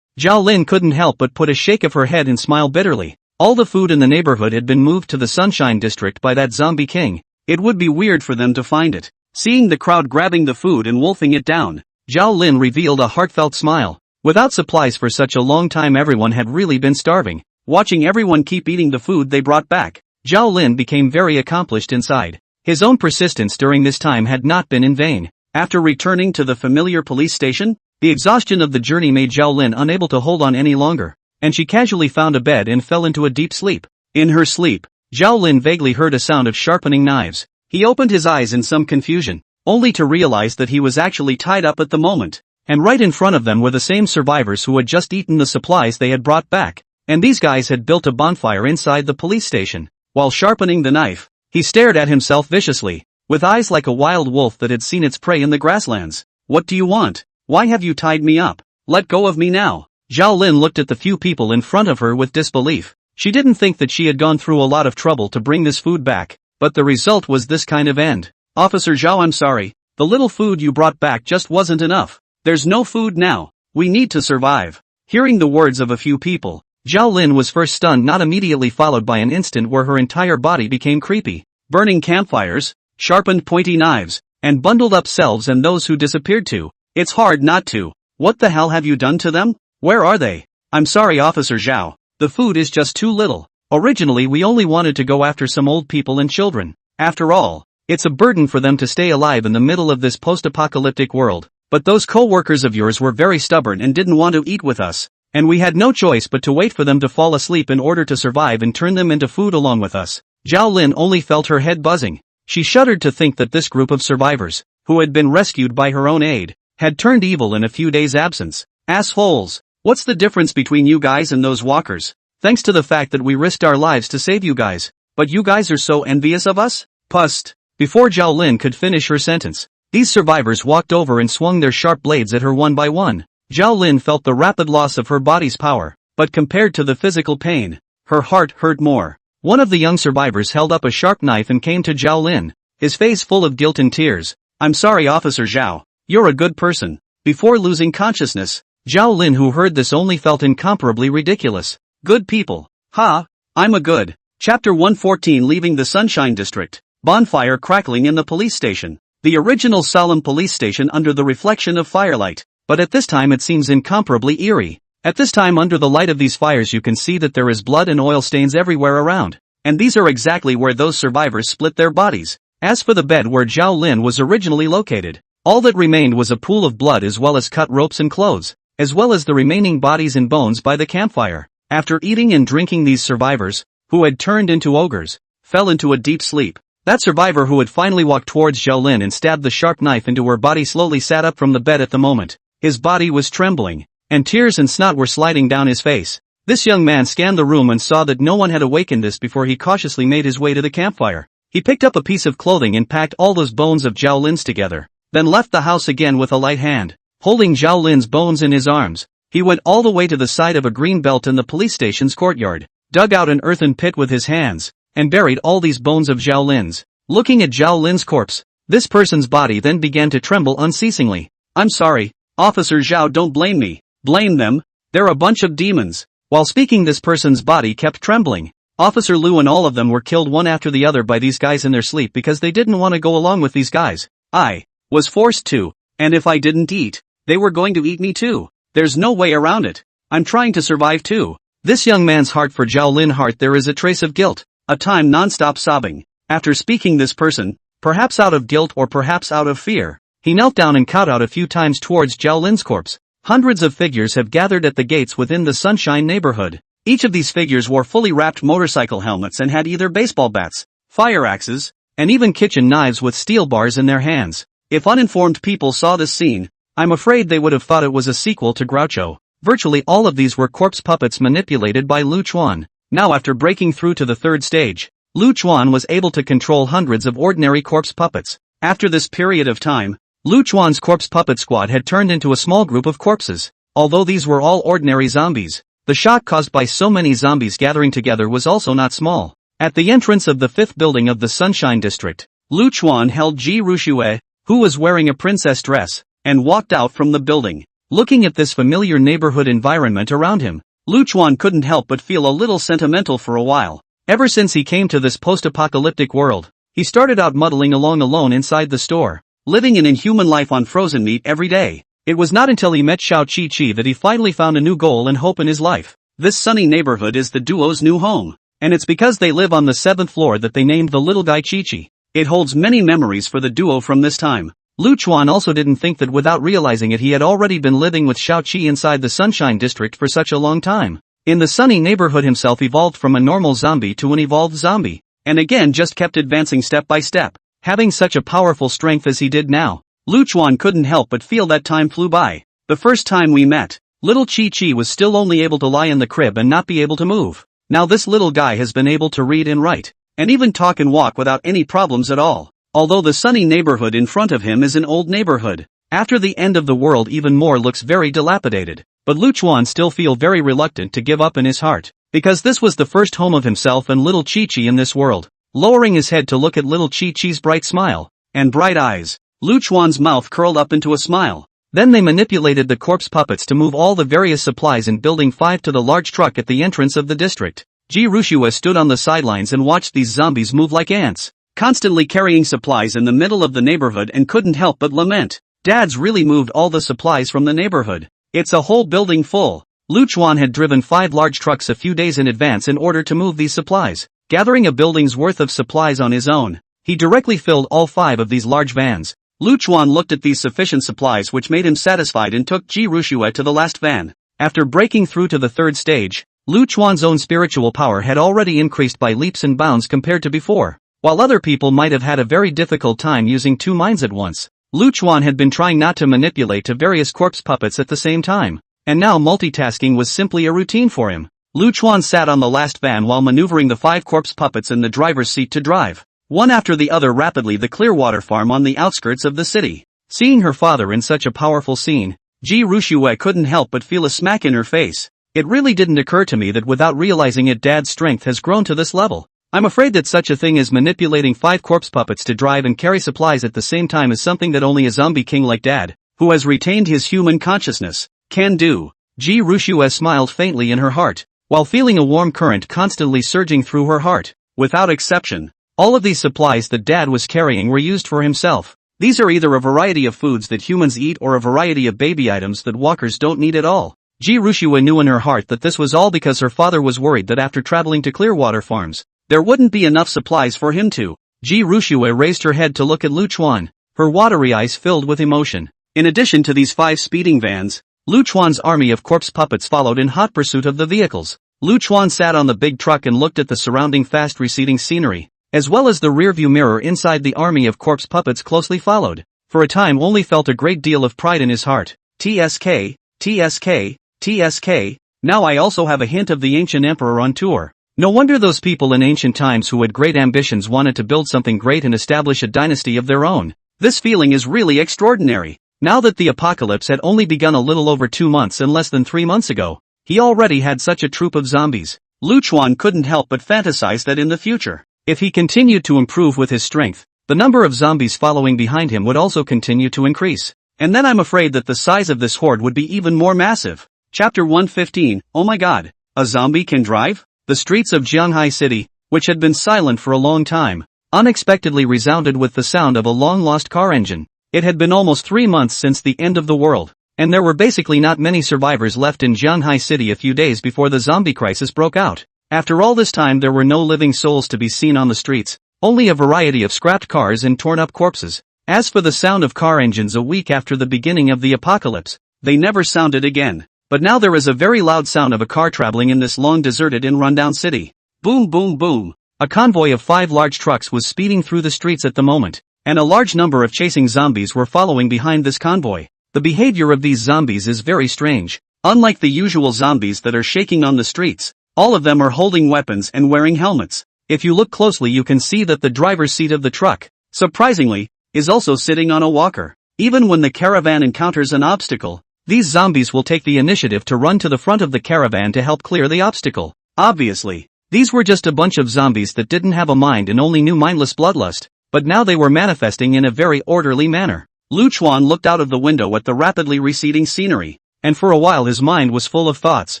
Zhao Lin couldn't help but put a shake of her head and smile bitterly. All the food in the neighborhood had been moved to the Sunshine District by that zombie king. It would be weird for them to find it. Seeing the crowd grabbing the food and wolfing it down, Zhao Lin revealed a heartfelt smile. Without supplies for such a long time, everyone had really been starving. Watching everyone keep eating the food they brought back, Zhao Lin became very accomplished inside. His own persistence during this time had not been in vain. After returning to the familiar police station, the exhaustion of the journey made Zhao Lin unable to hold on any longer, and she casually found a bed and fell into a deep sleep. In her sleep, Zhao Lin vaguely heard a sound of sharpening knives. He opened his eyes in some confusion, only to realize that he was actually tied up at the moment, and right in front of them were the same survivors who had just eaten the supplies they had brought back, and these guys had built a bonfire inside the police station. While sharpening the knife, he stared at himself viciously, with eyes like a wild wolf that had seen its prey in the grasslands. What do you want? Why have you tied me up? Let go of me now. Zhao Lin looked at the few people in front of her with disbelief. She didn't think that she had gone through a lot of trouble to bring this food back, but the result was this kind of end. Officer Zhao, I'm sorry, the little food you brought back just wasn't enough. There's no food now. We need to survive. Hearing the words of a few people, Zhao Lin was first stunned, not immediately followed by an instant where her entire body became creepy. Burning campfires, sharpened pointy knives, and bundled up selves and those who disappeared too. It's hard not to. What the hell have you done to them? Where are they? I'm sorry, Officer Zhao. The food is just too little. Originally we only wanted to go after some old people and children. After all, it's a burden for them to stay alive in the middle of this post-apocalyptic world. But those co-workers of yours were very stubborn and didn't want to eat with us. And we had no choice but to wait for them to fall asleep in order to survive and turn them into food along with us. Zhao Lin only felt her head buzzing. She shuddered to think that this group of survivors, who had been rescued by her own aid, had turned evil in a few days' absence. Assholes! What's the difference between you guys and those walkers? Thanks to the fact that we risked our lives to save you guys. But you guys are so envious of us? Pust! Before Zhao Lin could finish her sentence, these survivors walked over and swung their sharp blades at her one by one. Zhao Lin felt the rapid loss of her body's power, but compared to the physical pain, her heart hurt more. One of the young survivors held up a sharp knife and came to Zhao Lin, his face full of guilt and tears. I'm sorry, Officer Zhao. You're a good person. Before losing consciousness, Zhao Lin, who heard this, only felt incomparably ridiculous. Good people. Ha! I'm a good. Chapter 114, Leaving the Sunshine District. Bonfire crackling in the police station. The original solemn police station under the reflection of firelight. But at this time it seems incomparably eerie. At this time, under the light of these fires, you can see that there is blood and oil stains everywhere around. And these are exactly where those survivors split their bodies. As for the bed where Zhao Lin was originally located, all that remained was a pool of blood as well as cut ropes and clothes, as well as the remaining bodies and bones by the campfire. After eating and drinking, these survivors, who had turned into ogres, fell into a deep sleep. That survivor who had finally walked towards Zhao Lin and stabbed the sharp knife into her body slowly sat up from the bed at the moment. His body was trembling, and tears and snot were sliding down his face. This young man scanned the room and saw that no one had awakened this before he cautiously made his way to the campfire. He picked up a piece of clothing and packed all those bones of Zhao Lin's together, then left the house again with a light hand. Holding Zhao Lin's bones in his arms, he went all the way to the side of a green belt in the police station's courtyard, dug out an earthen pit with his hands, and buried all these bones of Zhao Lin's. Looking at Zhao Lin's corpse, this person's body then began to tremble unceasingly. I'm sorry, Officer Zhao, don't blame me. Blame them. They're a bunch of demons. While speaking, this person's body kept trembling. Officer Lu and all of them were killed one after the other by these guys in their sleep because they didn't want to go along with these guys. I was forced to, and if I didn't eat, they were going to eat me too. There's no way around it. I'm trying to survive too. This young man's heart, for Zhao Lin heart there is a trace of guilt, a time non-stop sobbing. After speaking, this person, perhaps out of guilt or perhaps out of fear, he knelt down and kowtowed a few times towards Zhao Lin's corpse. Hundreds of figures have gathered at the gates within the Sunshine neighborhood. Each of these figures wore fully wrapped motorcycle helmets and had either baseball bats, fire axes, and even kitchen knives with steel bars in their hands. If uninformed people saw this scene, I'm afraid they would have thought it was a sequel to Groucho. Virtually all of these were corpse puppets manipulated by Lu Chuan. Now after breaking through to the third stage, Lu Chuan was able to control hundreds of ordinary corpse puppets. After this period of time, Lu Chuan's corpse puppet squad had turned into a small group of corpses. Although these were all ordinary zombies, the shock caused by so many zombies gathering together was also not small. At the entrance of the fifth building of the Sunshine District, Lu Chuan held Ji Rushue, who was wearing a princess dress, and walked out from the building. Looking at this familiar neighborhood environment around him, Lu Chuan couldn't help but feel a little sentimental for a while. Ever since he came to this post-apocalyptic world, he started out muddling along alone inside the store, living an inhuman life on frozen meat every day. It was not until he met Xiao Chi-Chi that he finally found a new goal and hope in his life. This sunny neighborhood is the duo's new home, and it's because they live on the 7th floor that they named the little guy Chi-Chi. It holds many memories for the duo from this time. Lu Chuan also didn't think that without realizing it he had already been living with Xiao Chi inside the Sunshine District for such a long time. In the sunny neighborhood himself evolved from a normal zombie to an evolved zombie, and again just kept advancing step by step. Having such a powerful strength as he did now, Lu Chuan couldn't help but feel that time flew by. The first time we met, little Chi-Chi was still only able to lie in the crib and not be able to move. Now this little guy has been able to read and write, and even talk and walk without any problems at all. Although the sunny neighborhood in front of him is an old neighborhood, after the end of the world even more looks very dilapidated, but Lu Chuan still feel very reluctant to give up in his heart, because this was the first home of himself and little Chi-Chi in this world. Lowering his head to look at little Chi-Chi's bright smile and bright eyes, Lu Chuan's mouth curled up into a smile. Then they manipulated the corpse puppets to move all the various supplies in Building 5 to the large truck at the entrance of the district. Ji Rushue stood on the sidelines and watched these zombies move like ants, constantly carrying supplies in the middle of the neighborhood, and couldn't help but lament. Dad's really moved all the supplies from the neighborhood. It's a whole building full. Lu Chuan had driven 5 large trucks a few days in advance in order to move these supplies. Gathering a building's worth of supplies on his own, he directly filled all 5 of these large vans. Lu Chuan looked at these sufficient supplies, which made him satisfied, and took Ji Rushue to the last van. After breaking through to the third stage, Lu Chuan's own spiritual power had already increased by leaps and bounds compared to before. While other people might have had a very difficult time using 2 minds at once, Lu Chuan had been trying not to manipulate to various corpse puppets at the same time, and now multitasking was simply a routine for him. Lu Chuan sat on the last van while maneuvering the 5 corpse puppets in the driver's seat to drive, one after the other, rapidly the Clearwater farm on the outskirts of the city. Seeing her father in such a powerful scene, Ji Rushue couldn't help but feel a smack in her face. It really didn't occur to me that without realizing it Dad's strength has grown to this level. I'm afraid that such a thing as manipulating 5 corpse puppets to drive and carry supplies at the same time is something that only a zombie king like Dad, who has retained his human consciousness, can do. Ji Rushue smiled faintly in her heart, while feeling a warm current constantly surging through her heart. Without exception, all of these supplies that Dad was carrying were used for himself. These are either a variety of foods that humans eat or a variety of baby items that walkers don't need at all. Ji Rushue knew in her heart that this was all because her father was worried that after traveling to Clearwater farms, there wouldn't be enough supplies for him to. Ji Rushue raised her head to look at Lu Chuan, her watery eyes filled with emotion. In addition to these 5 speeding vans, Lu Chuan's army of corpse puppets followed in hot pursuit of the vehicles. Lu Chuan sat on the big truck and looked at the surrounding fast receding scenery, as well as the rearview mirror inside the army of corpse puppets closely followed. For a time only felt a great deal of pride in his heart. TSK, TSK, TSK, now I also have a hint of the ancient emperor on tour. No wonder those people in ancient times who had great ambitions wanted to build something great and establish a dynasty of their own. This feeling is really extraordinary. Now that the apocalypse had only begun a little over 2 months and less than 3 months ago, he already had such a troop of zombies. Lu Chuan couldn't help but fantasize that in the future, if he continued to improve with his strength, the number of zombies following behind him would also continue to increase. And then I'm afraid that the size of this horde would be even more massive. Chapter 115, oh my god, a zombie can drive? The streets of Jianghai City, which had been silent for a long time, unexpectedly resounded with the sound of a long-lost car engine. It had been almost 3 months since the end of the world, and there were basically not many survivors left in Jianghai City a few days before the zombie crisis broke out. After all this time there were no living souls to be seen on the streets, only a variety of scrapped cars and torn-up corpses. As for the sound of car engines a week after the beginning of the apocalypse, they never sounded again. But now there is a very loud sound of a car traveling in this long deserted and rundown city. Boom boom boom. A convoy of 5 large trucks was speeding through the streets at the moment, and a large number of chasing zombies were following behind this convoy. The behavior of these zombies is very strange. Unlike the usual zombies that are shaking on the streets, all of them are holding weapons and wearing helmets. If you look closely you can see that the driver's seat of the truck, surprisingly, is also sitting on a walker. Even when the caravan encounters an obstacle, these zombies will take the initiative to run to the front of the caravan to help clear the obstacle. Obviously, these were just a bunch of zombies that didn't have a mind and only knew mindless bloodlust, but now they were manifesting in a very orderly manner. Lu Chuan looked out of the window at the rapidly receding scenery, and for a while his mind was full of thoughts.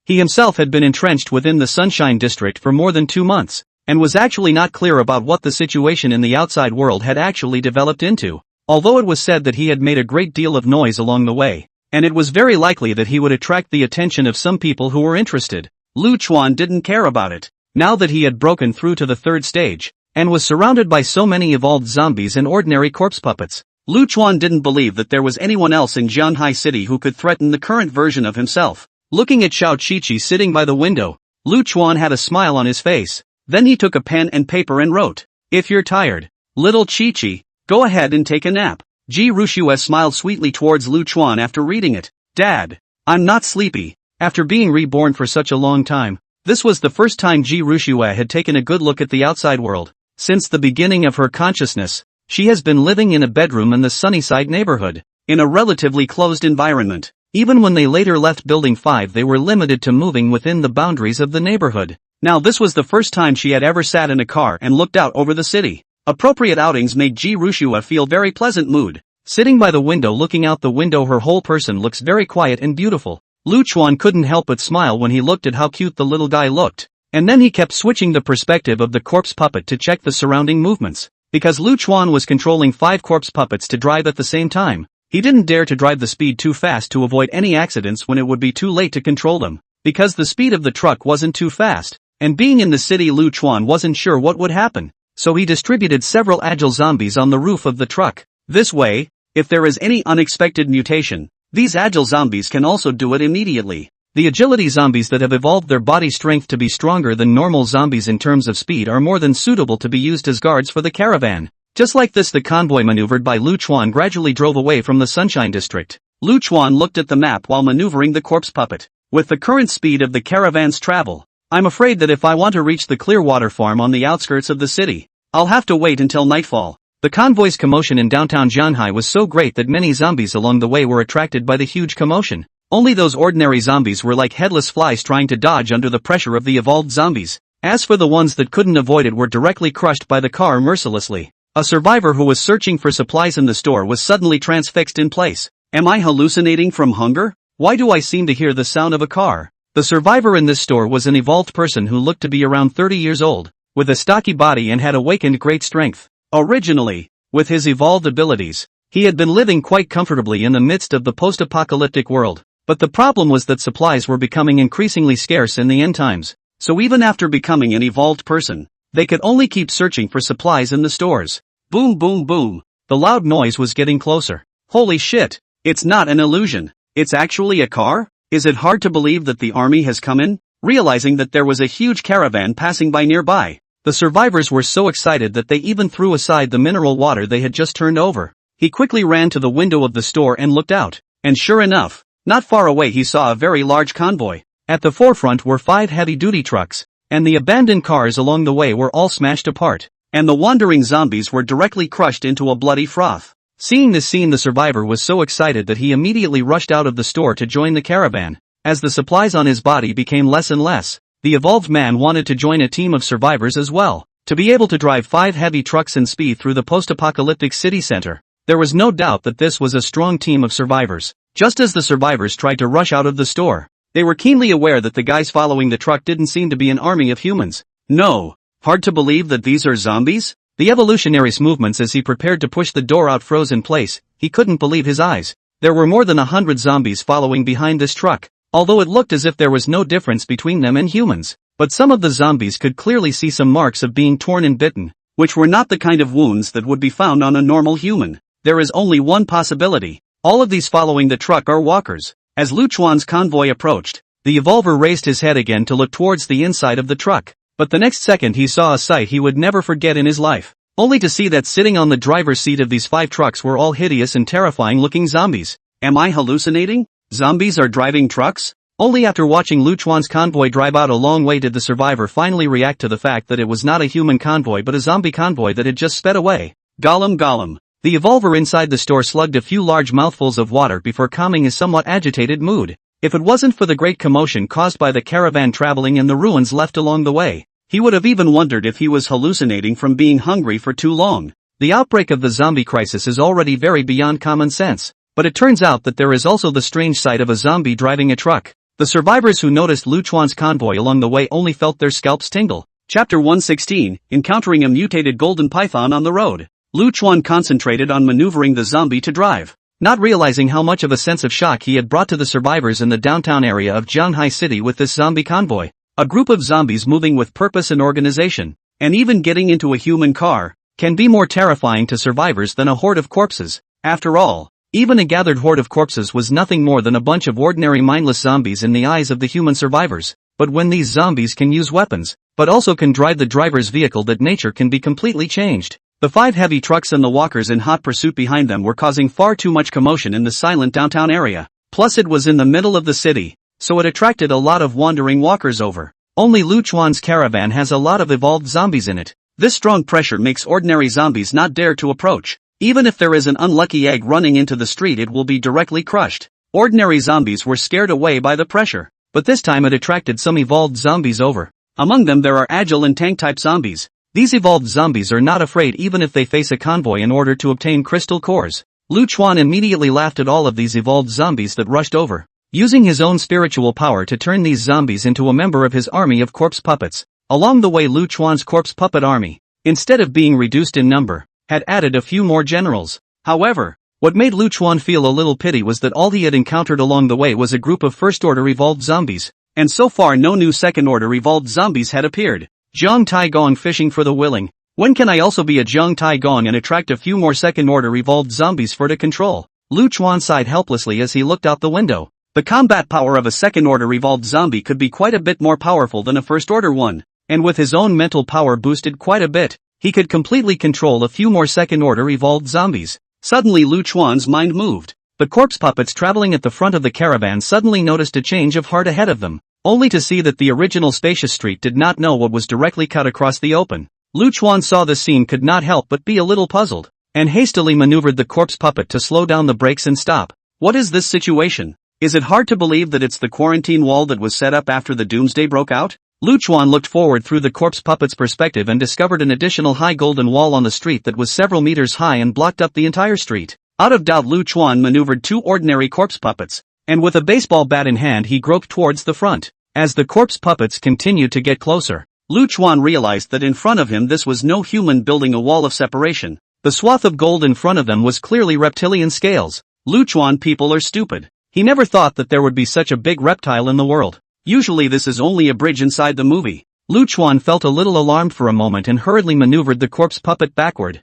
He himself had been entrenched within the Sunshine District for more than 2 months, and was actually not clear about what the situation in the outside world had actually developed into. Although it was said that he had made a great deal of noise along the way, and it was very likely that he would attract the attention of some people who were interested, Lu Chuan didn't care about it. Now that he had broken through to the 3rd stage, and was surrounded by so many evolved zombies and ordinary corpse puppets, Lu Chuan didn't believe that there was anyone else in Jianhai City who could threaten the current version of himself. Looking at Xiao Qiqi sitting by the window, Lu Chuan had a smile on his face. Then he took a pen and paper and wrote, "If you're tired, little Qiqi, go ahead and take a nap." Ji Rushue smiled sweetly towards Lu Chuan after reading it. "Dad, I'm not sleepy." After being reborn for such a long time, this was the first time Ji Rushue had taken a good look at the outside world. Since the beginning of her consciousness, she has been living in a bedroom in the Sunnyside neighborhood, in a relatively closed environment. Even when they later left Building 5 they were limited to moving within the boundaries of the neighborhood. Now this was the first time she had ever sat in a car and looked out over the city. Appropriate outings made Ji Rushue feel very pleasant mood. Sitting by the window looking out the window her whole person looks very quiet and beautiful. Lu Chuan couldn't help but smile when he looked at how cute the little guy looked. And then he kept switching the perspective of the corpse puppet to check the surrounding movements. Because Lu Chuan was controlling 5 corpse puppets to drive at the same time, he didn't dare to drive the speed too fast to avoid any accidents when it would be too late to control them. Because the speed of the truck wasn't too fast, and being in the city Lu Chuan wasn't sure what would happen, so he distributed several agile zombies on the roof of the truck. This way, if there is any unexpected mutation, these agile zombies can also do it immediately. The agility zombies that have evolved their body strength to be stronger than normal zombies in terms of speed are more than suitable to be used as guards for the caravan. Just like this, the convoy maneuvered by Lu Chuan gradually drove away from the Sunshine District. Lu Chuan looked at the map while maneuvering the corpse puppet. With the current speed of the caravan's travel, I'm afraid that if I want to reach the Clearwater farm on the outskirts of the city, I'll have to wait until nightfall. The convoy's commotion in downtown Jianhai was so great that many zombies along the way were attracted by the huge commotion. Only those ordinary zombies were like headless flies trying to dodge under the pressure of the evolved zombies. As for the ones that couldn't avoid it were directly crushed by the car mercilessly. A survivor who was searching for supplies in the store was suddenly transfixed in place. Am I hallucinating from hunger? Why do I seem to hear the sound of a car? The survivor in this store was an evolved person who looked to be around 30 years old, with a stocky body and had awakened great strength. Originally, with his evolved abilities, he had been living quite comfortably in the midst of the post-apocalyptic world. But the problem was that supplies were becoming increasingly scarce in the end times. So even after becoming an evolved person, they could only keep searching for supplies in the stores. Boom boom boom. The loud noise was getting closer. Holy shit, it's not an illusion. It's actually a car? Is it hard to believe that the army has come in? Realizing that there was a huge caravan passing by nearby, the survivors were so excited that they even threw aside the mineral water they had just turned over. He quickly ran to the window of the store and looked out. And sure enough, not far away he saw a very large convoy. At the forefront were 5 heavy-duty trucks, and the abandoned cars along the way were all smashed apart, and the wandering zombies were directly crushed into a bloody froth. Seeing this scene, the survivor was so excited that he immediately rushed out of the store to join the caravan. As the supplies on his body became less and less, the evolved man wanted to join a team of survivors as well, to be able to drive 5 heavy trucks and speed through the post-apocalyptic city center. There was no doubt that this was a strong team of survivors. Just as the survivors tried to rush out of the store, they were keenly aware that the guys following the truck didn't seem to be an army of humans. No, hard to believe that these are zombies? The evolutionary's movements as he prepared to push the door out froze in place. He couldn't believe his eyes. There were more than 100 zombies following behind this truck, although it looked as if there was no difference between them and humans. But some of the zombies could clearly see some marks of being torn and bitten, which were not the kind of wounds that would be found on a normal human. There is only one possibility. All of these following the truck are walkers. As Lu Chuan's convoy approached, the evolver raised his head again to look towards the inside of the truck. But the next second he saw a sight he would never forget in his life. Only to see that sitting on the driver's seat of these 5 trucks were all hideous and terrifying-looking zombies. Am I hallucinating? Zombies are driving trucks? Only after watching Lu Chuan's convoy drive out a long way did the survivor finally react to the fact that it was not a human convoy but a zombie convoy that had just sped away. Gollum Gollum. The evolver inside the store slugged a few large mouthfuls of water before calming his somewhat agitated mood. If it wasn't for the great commotion caused by the caravan traveling and the ruins left along the way, he would have even wondered if he was hallucinating from being hungry for too long. The outbreak of the zombie crisis is already very beyond common sense, but it turns out that there is also the strange sight of a zombie driving a truck. The survivors who noticed Lu Chuan's convoy along the way only felt their scalps tingle. Chapter 116, Encountering a Mutated Golden Python on the Road. Lu Chuan concentrated on maneuvering the zombie to drive, not realizing how much of a sense of shock he had brought to the survivors in the downtown area of Jianghai City with this zombie convoy. A group of zombies moving with purpose and organization, and even getting into a human car, can be more terrifying to survivors than a horde of corpses. After all, even a gathered horde of corpses was nothing more than a bunch of ordinary mindless zombies in the eyes of the human survivors. But when these zombies can use weapons, but also can drive the driver's vehicle, that nature can be completely changed. The 5 heavy trucks and the walkers in hot pursuit behind them were causing far too much commotion in the silent downtown area. Plus it was in the middle of the city, so it attracted a lot of wandering walkers over. Only Lu Chuan's caravan has a lot of evolved zombies in it. This strong pressure makes ordinary zombies not dare to approach. Even if there is an unlucky egg running into the street, it will be directly crushed. Ordinary zombies were scared away by the pressure, but this time it attracted some evolved zombies over. Among them there are agile and tank-type zombies. These evolved zombies are not afraid even if they face a convoy in order to obtain crystal cores. Lu Chuan immediately laughed at all of these evolved zombies that rushed over, using his own spiritual power to turn these zombies into a member of his army of corpse puppets. Along the way, Lu Chuan's corpse puppet army, instead of being reduced in number, had added a few more generals. However, what made Lu Chuan feel a little pity was that all he had encountered along the way was a group of first-order evolved zombies, and so far no new second-order evolved zombies had appeared. Zhang Tai Gong fishing for the willing. When can I also be a Zhang Tai Gong and attract a few more second-order evolved zombies for to control? Lu Chuan sighed helplessly as he looked out the window. The combat power of a second-order evolved zombie could be quite a bit more powerful than a first-order one, and with his own mental power boosted quite a bit, he could completely control a few more second-order evolved zombies. Suddenly Lu Chuan's mind moved. The corpse puppets traveling at the front of the caravan suddenly noticed a change of heart ahead of them, only to see that the original spacious street did not know what was directly cut across the open. Lu Chuan saw this scene, could not help but be a little puzzled, and hastily maneuvered the corpse puppet to slow down the brakes and stop. What is this situation? Is it hard to believe that it's the quarantine wall that was set up after the doomsday broke out? Lu Chuan looked forward through the corpse puppet's perspective and discovered an additional high golden wall on the street that was several meters high and blocked up the entire street. Out of doubt, Lu Chuan maneuvered 2 ordinary corpse puppets, and with a baseball bat in hand he groped towards the front. As the corpse puppets continued to get closer, Lu Chuan realized that in front of him this was no human building a wall of separation. The swath of gold in front of them was clearly reptilian scales. Lu Chuan, people are stupid. He never thought that there would be such a big reptile in the world. Usually this is only a bridge inside the movie. Lu Chuan felt a little alarmed for a moment and hurriedly maneuvered the corpse puppet backward.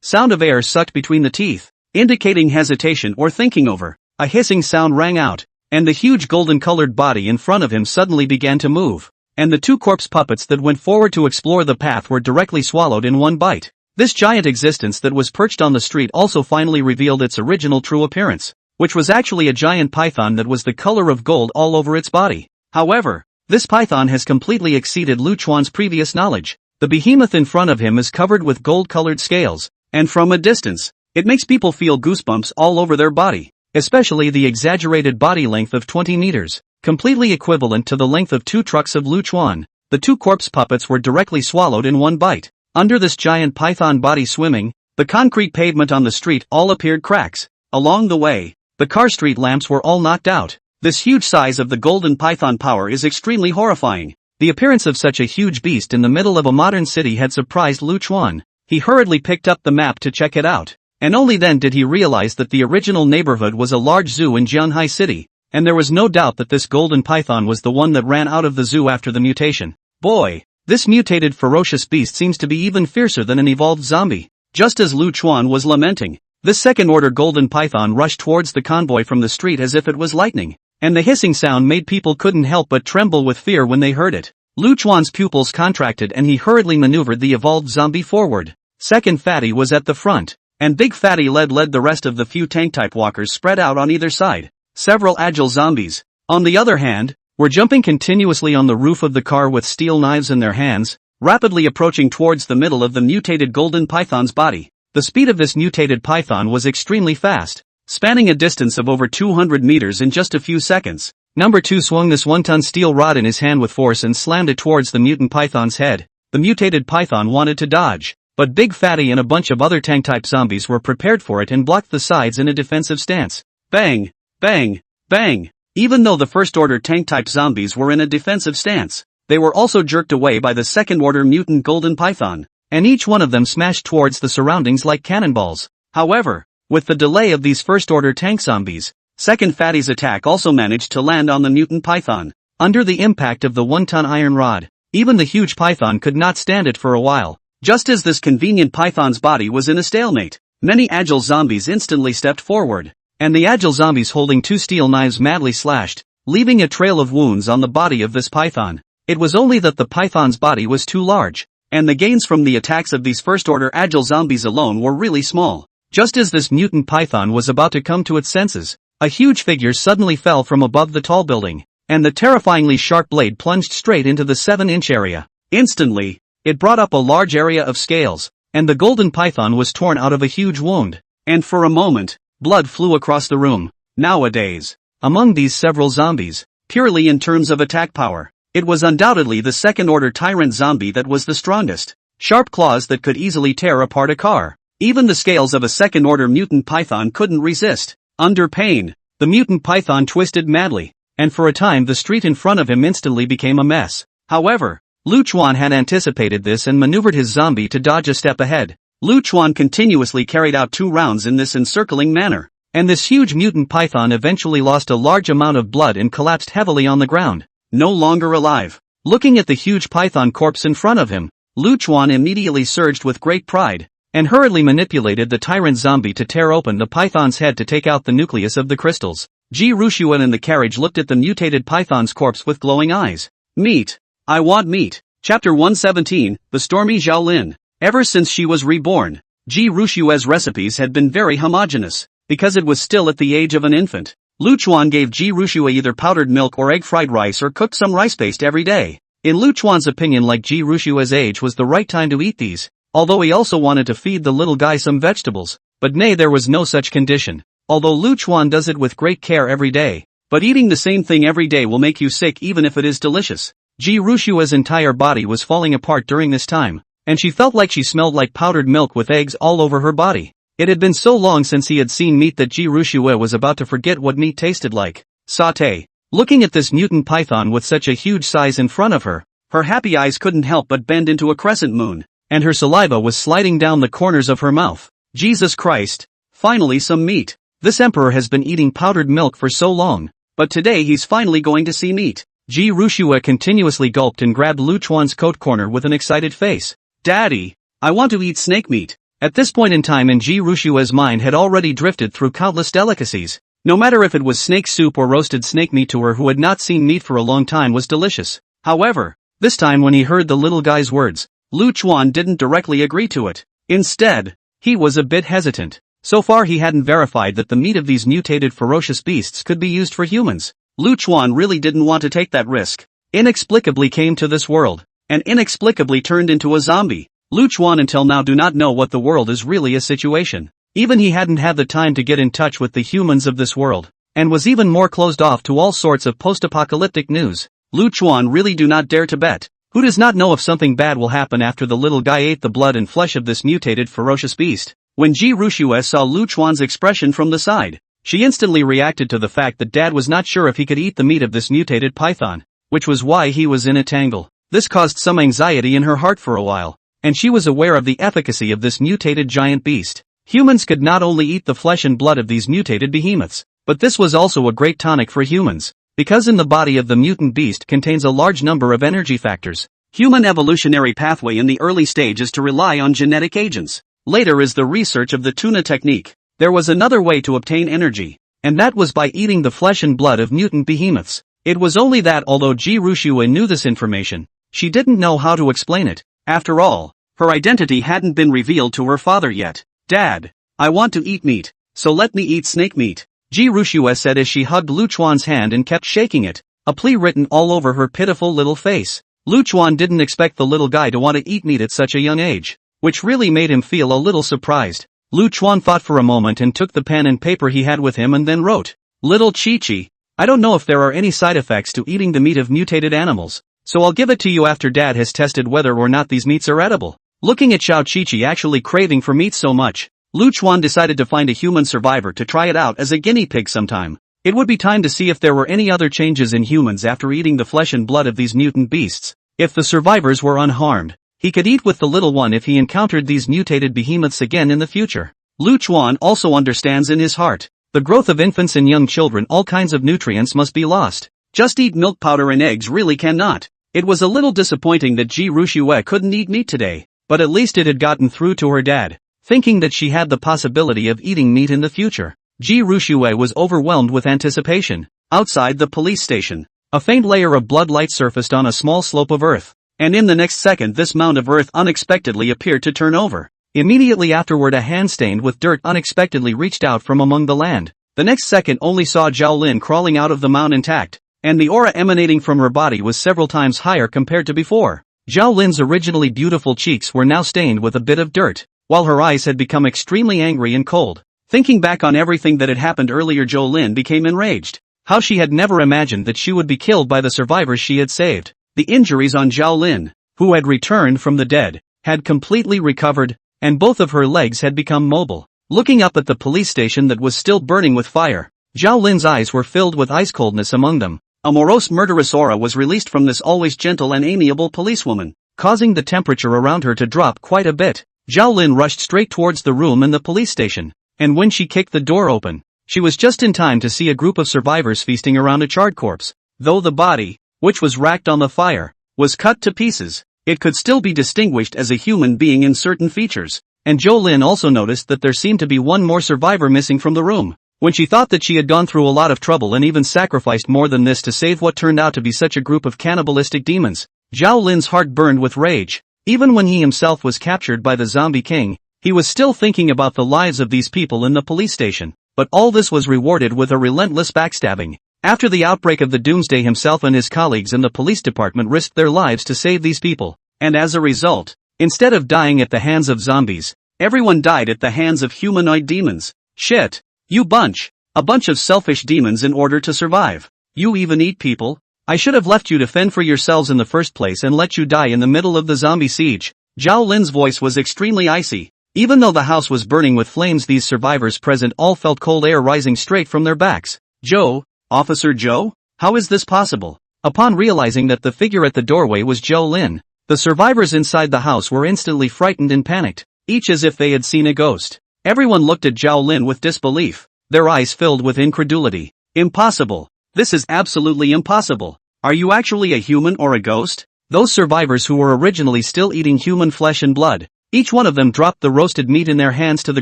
Sound of air sucked between the teeth, indicating hesitation or thinking over. A hissing sound rang out, and the huge golden-colored body in front of him suddenly began to move, and the 2 corpse puppets that went forward to explore the path were directly swallowed in one bite. This giant existence that was perched on the street also finally revealed its original true appearance, which was actually a giant python that was the color of gold all over its body. However, this python has completely exceeded Lu Chuan's previous knowledge. The behemoth in front of him is covered with gold-colored scales, and from a distance, it makes people feel goosebumps all over their body, especially the exaggerated body length of 20 meters, completely equivalent to the length of 2 trucks of Lu Chuan. The 2 corpse puppets were directly swallowed in one bite. Under this giant python body swimming, the concrete pavement on the street all appeared cracks. Along the way, the car street lamps were all knocked out. This huge size of the golden python power is extremely horrifying. The appearance of such a huge beast in the middle of a modern city had surprised Lu Chuan. He hurriedly picked up the map to check it out, and only then did he realize that the original neighborhood was a large zoo in Jianghai City, and there was no doubt that this golden python was the one that ran out of the zoo after the mutation. Boy, this mutated ferocious beast seems to be even fiercer than an evolved zombie. Just as Lu Chuan was lamenting, This second-order golden python rushed towards the convoy from the street as if it was lightning, and the hissing sound made people couldn't help but tremble with fear when they heard it. Lu Chuan's pupils contracted and he hurriedly maneuvered the evolved zombie forward. Second Fatty was at the front, and Big Fatty led the rest of the few tank-type walkers spread out on either side. Several agile zombies, on the other hand, were jumping continuously on the roof of the car with steel knives in their hands, rapidly approaching towards the middle of the mutated golden python's body. The speed of this mutated python was extremely fast, spanning a distance of over 200 meters in just a few seconds. Number 2 swung this 1-ton steel rod in his hand with force and slammed it towards the mutant python's head. The mutated python wanted to dodge, but Big Fatty and a bunch of other tank-type zombies were prepared for it and blocked the sides in a defensive stance. Bang! Bang! Bang! Even though the first-order tank-type zombies were in a defensive stance, they were also jerked away by the second-order mutant golden python, and each one of them smashed towards the surroundings like cannonballs. However, with the delay of these first-order tank zombies, Second Fatty's attack also managed to land on the mutant python. Under the impact of the 1-ton iron rod, even the huge python could not stand it for a while. Just as this convenient python's body was in a stalemate, many agile zombies instantly stepped forward, and the agile zombies holding 2 steel knives madly slashed, leaving a trail of wounds on the body of this python. It was only that the python's body was too large, and the gains from the attacks of these first-order agile zombies alone were really small. Just as this mutant python was about to come to its senses, a huge figure suddenly fell from above the tall building, and the terrifyingly sharp blade plunged straight into the 7-inch area. Instantly, it brought up a large area of scales, and the golden python was torn out of a huge wound, and for a moment, blood flew across the room. Nowadays, among these several zombies, purely in terms of attack power, it was undoubtedly the second-order tyrant zombie that was the strongest. Sharp claws that could easily tear apart a car. Even the scales of a second-order mutant python couldn't resist. Under pain, the mutant python twisted madly, and for a time the street in front of him instantly became a mess. However, Lu Chuan had anticipated this and maneuvered his zombie to dodge a step ahead. Lu Chuan continuously carried out 2 rounds in this encircling manner, and this huge mutant python eventually lost a large amount of blood and collapsed heavily on the ground, no longer alive. Looking at the huge python corpse in front of him, Lu Chuan immediately surged with great pride, and hurriedly manipulated the tyrant zombie to tear open the python's head to take out the nucleus of the crystals. Ji Rushuan in the carriage looked at the mutated python's corpse with glowing eyes. Meat. I want meat. Chapter 117, The Stormy Xiaolin. Ever since she was reborn, Ji Rushua's recipes had been very homogeneous, because it was still at the age of an infant. Lu Chuan gave Ji Rushua either powdered milk or egg fried rice or cooked some rice paste every day. In Lu Chuan's opinion, like Ji Rushua's age was the right time to eat these, although he also wanted to feed the little guy some vegetables, but nay, there was no such condition. Although Lu Chuan does it with great care every day, but eating the same thing every day will make you sick even if it is delicious. Ji Rushua's entire body was falling apart during this time, and she felt like she smelled like powdered milk with eggs all over her body. It had been so long since he had seen meat that Ji Rushua was about to forget what meat tasted like. Sauté. Looking at this mutant python with such a huge size in front of her, her happy eyes couldn't help but bend into a crescent moon, and her saliva was sliding down the corners of her mouth. Jesus Christ! Finally some meat. This emperor has been eating powdered milk for so long, but today he's finally going to see meat. Ji Rushua continuously gulped and grabbed Lu Chuan's coat corner with an excited face. Daddy, I want to eat snake meat. At this point in time in Ji Rushua's mind had already drifted through countless delicacies. No matter if it was snake soup or roasted snake meat, to her who had not seen meat for a long time was delicious. However, this time when he heard the little guy's words, Lu Chuan didn't directly agree to it. Instead, he was a bit hesitant. So far he hadn't verified that the meat of these mutated ferocious beasts could be used for humans. Lu Chuan really didn't want to take that risk. Inexplicably came to this world, and inexplicably turned into a zombie. Lu Chuan until now do not know what the world is really a situation. Even he hadn't had the time to get in touch with the humans of this world, and was even more closed off to all sorts of post-apocalyptic news. Lu Chuan really do not dare to bet. Who does not know if something bad will happen after the little guy ate the blood and flesh of this mutated ferocious beast? When Ji Rushua saw Lu Chuan's expression from the side, she instantly reacted to the fact that Dad was not sure if he could eat the meat of this mutated python, which was why he was in a tangle. This caused some anxiety in her heart for a while, and she was aware of the efficacy of this mutated giant beast. Humans could not only eat the flesh and blood of these mutated behemoths, but this was also a great tonic for humans, because in the body of the mutant beast contains a large number of energy factors. Human evolutionary pathway in the early stage is to rely on genetic agents. Later is the research of the tuna technique. There was another way to obtain energy, and that was by eating the flesh and blood of mutant behemoths. It was only that although Ji Rushue knew this information, she didn't know how to explain it. After all, her identity hadn't been revealed to her father yet. Dad, I want to eat meat, so let me eat snake meat, Ji Rushue said as she hugged Lu Chuan's hand and kept shaking it, a plea written all over her pitiful little face. Lu Chuan didn't expect the little guy to want to eat meat at such a young age, which really made him feel a little surprised. Lu Chuan thought for a moment and took the pen and paper he had with him and then wrote, "Little Chi-Chi, I don't know if there are any side effects to eating the meat of mutated animals, so I'll give it to you after Dad has tested whether or not these meats are edible." Looking at Xiao Chi-Chi actually craving for meat so much, Lu Chuan decided to find a human survivor to try it out as a guinea pig sometime. It would be time to see if there were any other changes in humans after eating the flesh and blood of these mutant beasts. If the survivors were unharmed, he could eat with the little one if he encountered these mutated behemoths again in the future. Lu Chuan also understands in his heart, the growth of infants and young children, all kinds of nutrients must be lost. Just eat milk powder and eggs really cannot. It was a little disappointing that Ji Rushue couldn't eat meat today, but at least it had gotten through to her dad. Thinking that she had the possibility of eating meat in the future, Ji Rushue was overwhelmed with anticipation. Outside the police station, a faint layer of blood light surfaced on a small slope of earth, and in the next second this mound of earth unexpectedly appeared to turn over. Immediately afterward a hand stained with dirt unexpectedly reached out from among the land. The next second only saw Zhao Lin crawling out of the mound intact, and the aura emanating from her body was several times higher compared to before. Zhao Lin's originally beautiful cheeks were now stained with a bit of dirt, while her eyes had become extremely angry and cold. Thinking back on everything that had happened earlier, Zhao Lin became enraged. How she had never imagined that she would be killed by the survivors she had saved. The injuries on Zhao Lin, who had returned from the dead, had completely recovered, and both of her legs had become mobile. Looking up at the police station that was still burning with fire, Zhao Lin's eyes were filled with ice coldness among them. A morose murderous aura was released from this always gentle and amiable policewoman, causing the temperature around her to drop quite a bit. Zhao Lin rushed straight towards the room in the police station, and when she kicked the door open, she was just in time to see a group of survivors feasting around a charred corpse. Though the body, which was racked on the fire, was cut to pieces, it could still be distinguished as a human being in certain features, and Zhao Lin also noticed that there seemed to be one more survivor missing from the room. When she thought that she had gone through a lot of trouble and even sacrificed more than this to save what turned out to be such a group of cannibalistic demons, Zhao Lin's heart burned with rage. Even when he himself was captured by the zombie king, he was still thinking about the lives of these people in the police station. But all this was rewarded with a relentless backstabbing. After the outbreak of the Doomsday, himself and his colleagues in the police department risked their lives to save these people, and as a result, instead of dying at the hands of zombies, everyone died at the hands of humanoid demons. Shit. You bunch. A bunch of selfish demons in order to survive. You even eat people? I should have left you to fend for yourselves in the first place and let you die in the middle of the zombie siege. Zhao Lin's voice was extremely icy. Even though the house was burning with flames, these survivors present all felt cold air rising straight from their backs. Joe, Officer Joe? How is this possible? Upon realizing that the figure at the doorway was Zhao Lin, the survivors inside the house were instantly frightened and panicked, each as if they had seen a ghost. Everyone looked at Zhao Lin with disbelief, their eyes filled with incredulity. Impossible. This is absolutely impossible. Are you actually a human or a ghost? Those survivors who were originally still eating human flesh and blood, each one of them dropped the roasted meat in their hands to the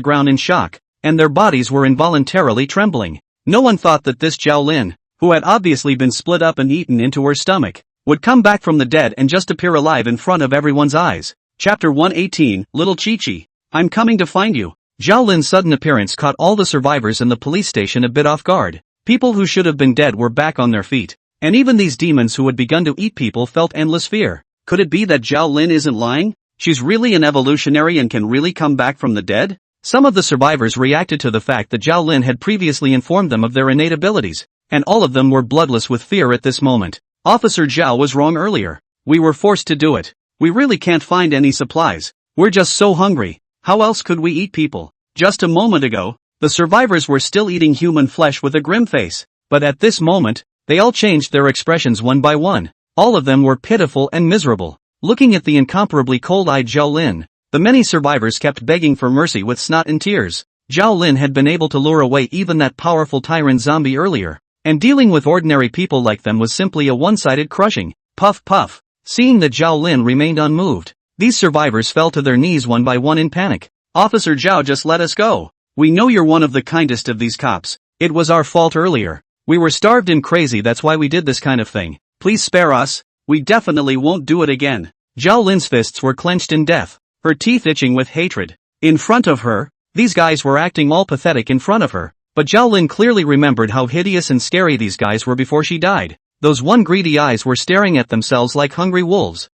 ground in shock, and their bodies were involuntarily trembling. No one thought that this Zhao Lin, who had obviously been split up and eaten into her stomach, would come back from the dead and just appear alive in front of everyone's eyes. Chapter 118, Little Chi-Chi. I'm coming to find you. Zhao Lin's sudden appearance caught all the survivors in the police station a bit off guard. People who should have been dead were back on their feet, and even these demons who had begun to eat people felt endless fear. Could it be that Zhao Lin isn't lying? She's really an evolutionary and can really come back from the dead? Some of the survivors reacted to the fact that Zhao Lin had previously informed them of their innate abilities, and all of them were bloodless with fear at this moment. Officer Zhao was wrong earlier. We were forced to do it. We really can't find any supplies. We're just so hungry. How else could we eat people? Just a moment ago, the survivors were still eating human flesh with a grim face, but at this moment, they all changed their expressions one by one. All of them were pitiful and miserable. Looking at the incomparably cold-eyed Zhao Lin, the many survivors kept begging for mercy with snot and tears. Zhao Lin had been able to lure away even that powerful tyrant zombie earlier, and dealing with ordinary people like them was simply a one-sided crushing. Puff puff. Seeing that Zhao Lin remained unmoved, these survivors fell to their knees one by one in panic. Officer Zhao, just let us go. We know you're one of the kindest of these cops. It was our fault earlier. We were starved and crazy, that's why we did this kind of thing. Please spare us. We definitely won't do it again. Zhao Lin's fists were clenched in death, her teeth itching with hatred. In front of her, these guys were acting all pathetic in front of her, but Zhao Lin clearly remembered how hideous and scary these guys were before she died. Those one greedy eyes were staring at themselves like hungry wolves.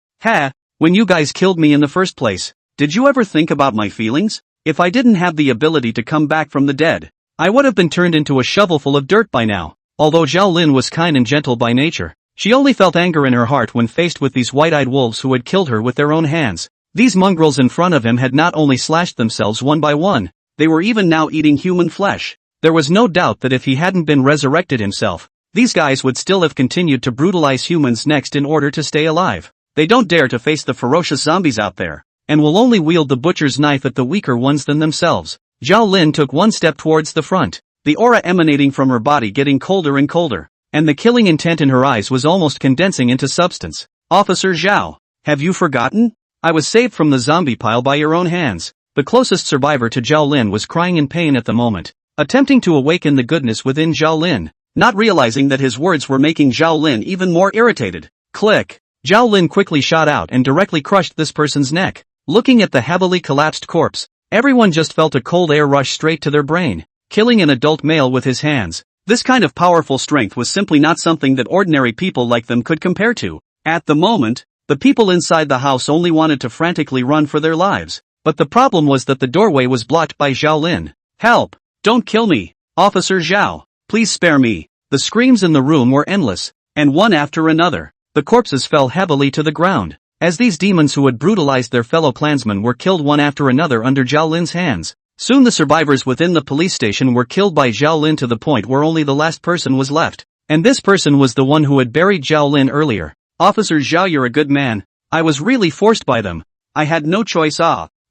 When you guys killed me in the first place, did you ever think about my feelings? If I didn't have the ability to come back from the dead, I would have been turned into a shovelful of dirt by now. Although Zhao Lin was kind and gentle by nature, she only felt anger in her heart when faced with these white-eyed wolves who had killed her with their own hands. These mongrels in front of him had not only slashed themselves one by one, they were even now eating human flesh. There was no doubt that if he hadn't been resurrected himself, these guys would still have continued to brutalize humans next in order to stay alive. They don't dare to face the ferocious zombies out there, and will only wield the butcher's knife at the weaker ones than themselves. Zhao Lin took one step towards the front, the aura emanating from her body getting colder and colder, and the killing intent in her eyes was almost condensing into substance. Officer Zhao, have you forgotten? I was saved from the zombie pile by your own hands. The closest survivor to Zhao Lin was crying in pain at the moment, attempting to awaken the goodness within Zhao Lin, not realizing that his words were making Zhao Lin even more irritated. Click! Zhao Lin quickly shot out and directly crushed this person's neck. Looking at the heavily collapsed corpse, everyone just felt a cold air rush straight to their brain. Killing an adult male with his hands. This kind of powerful strength was simply not something that ordinary people like them could compare to. At the moment, the people inside the house only wanted to frantically run for their lives. But the problem was that the doorway was blocked by Zhao Lin. Help! Don't kill me! Officer Zhao, please spare me! The screams in the room were endless, and one after another, the corpses fell heavily to the ground, as these demons who had brutalized their fellow clansmen were killed one after another under Zhao Lin's hands. Soon the survivors within the police station were killed by Zhao Lin to the point where only the last person was left, and this person was the one who had buried Zhao Lin earlier. Officer Zhao, you're a good man. I was really forced by them. I had no choice.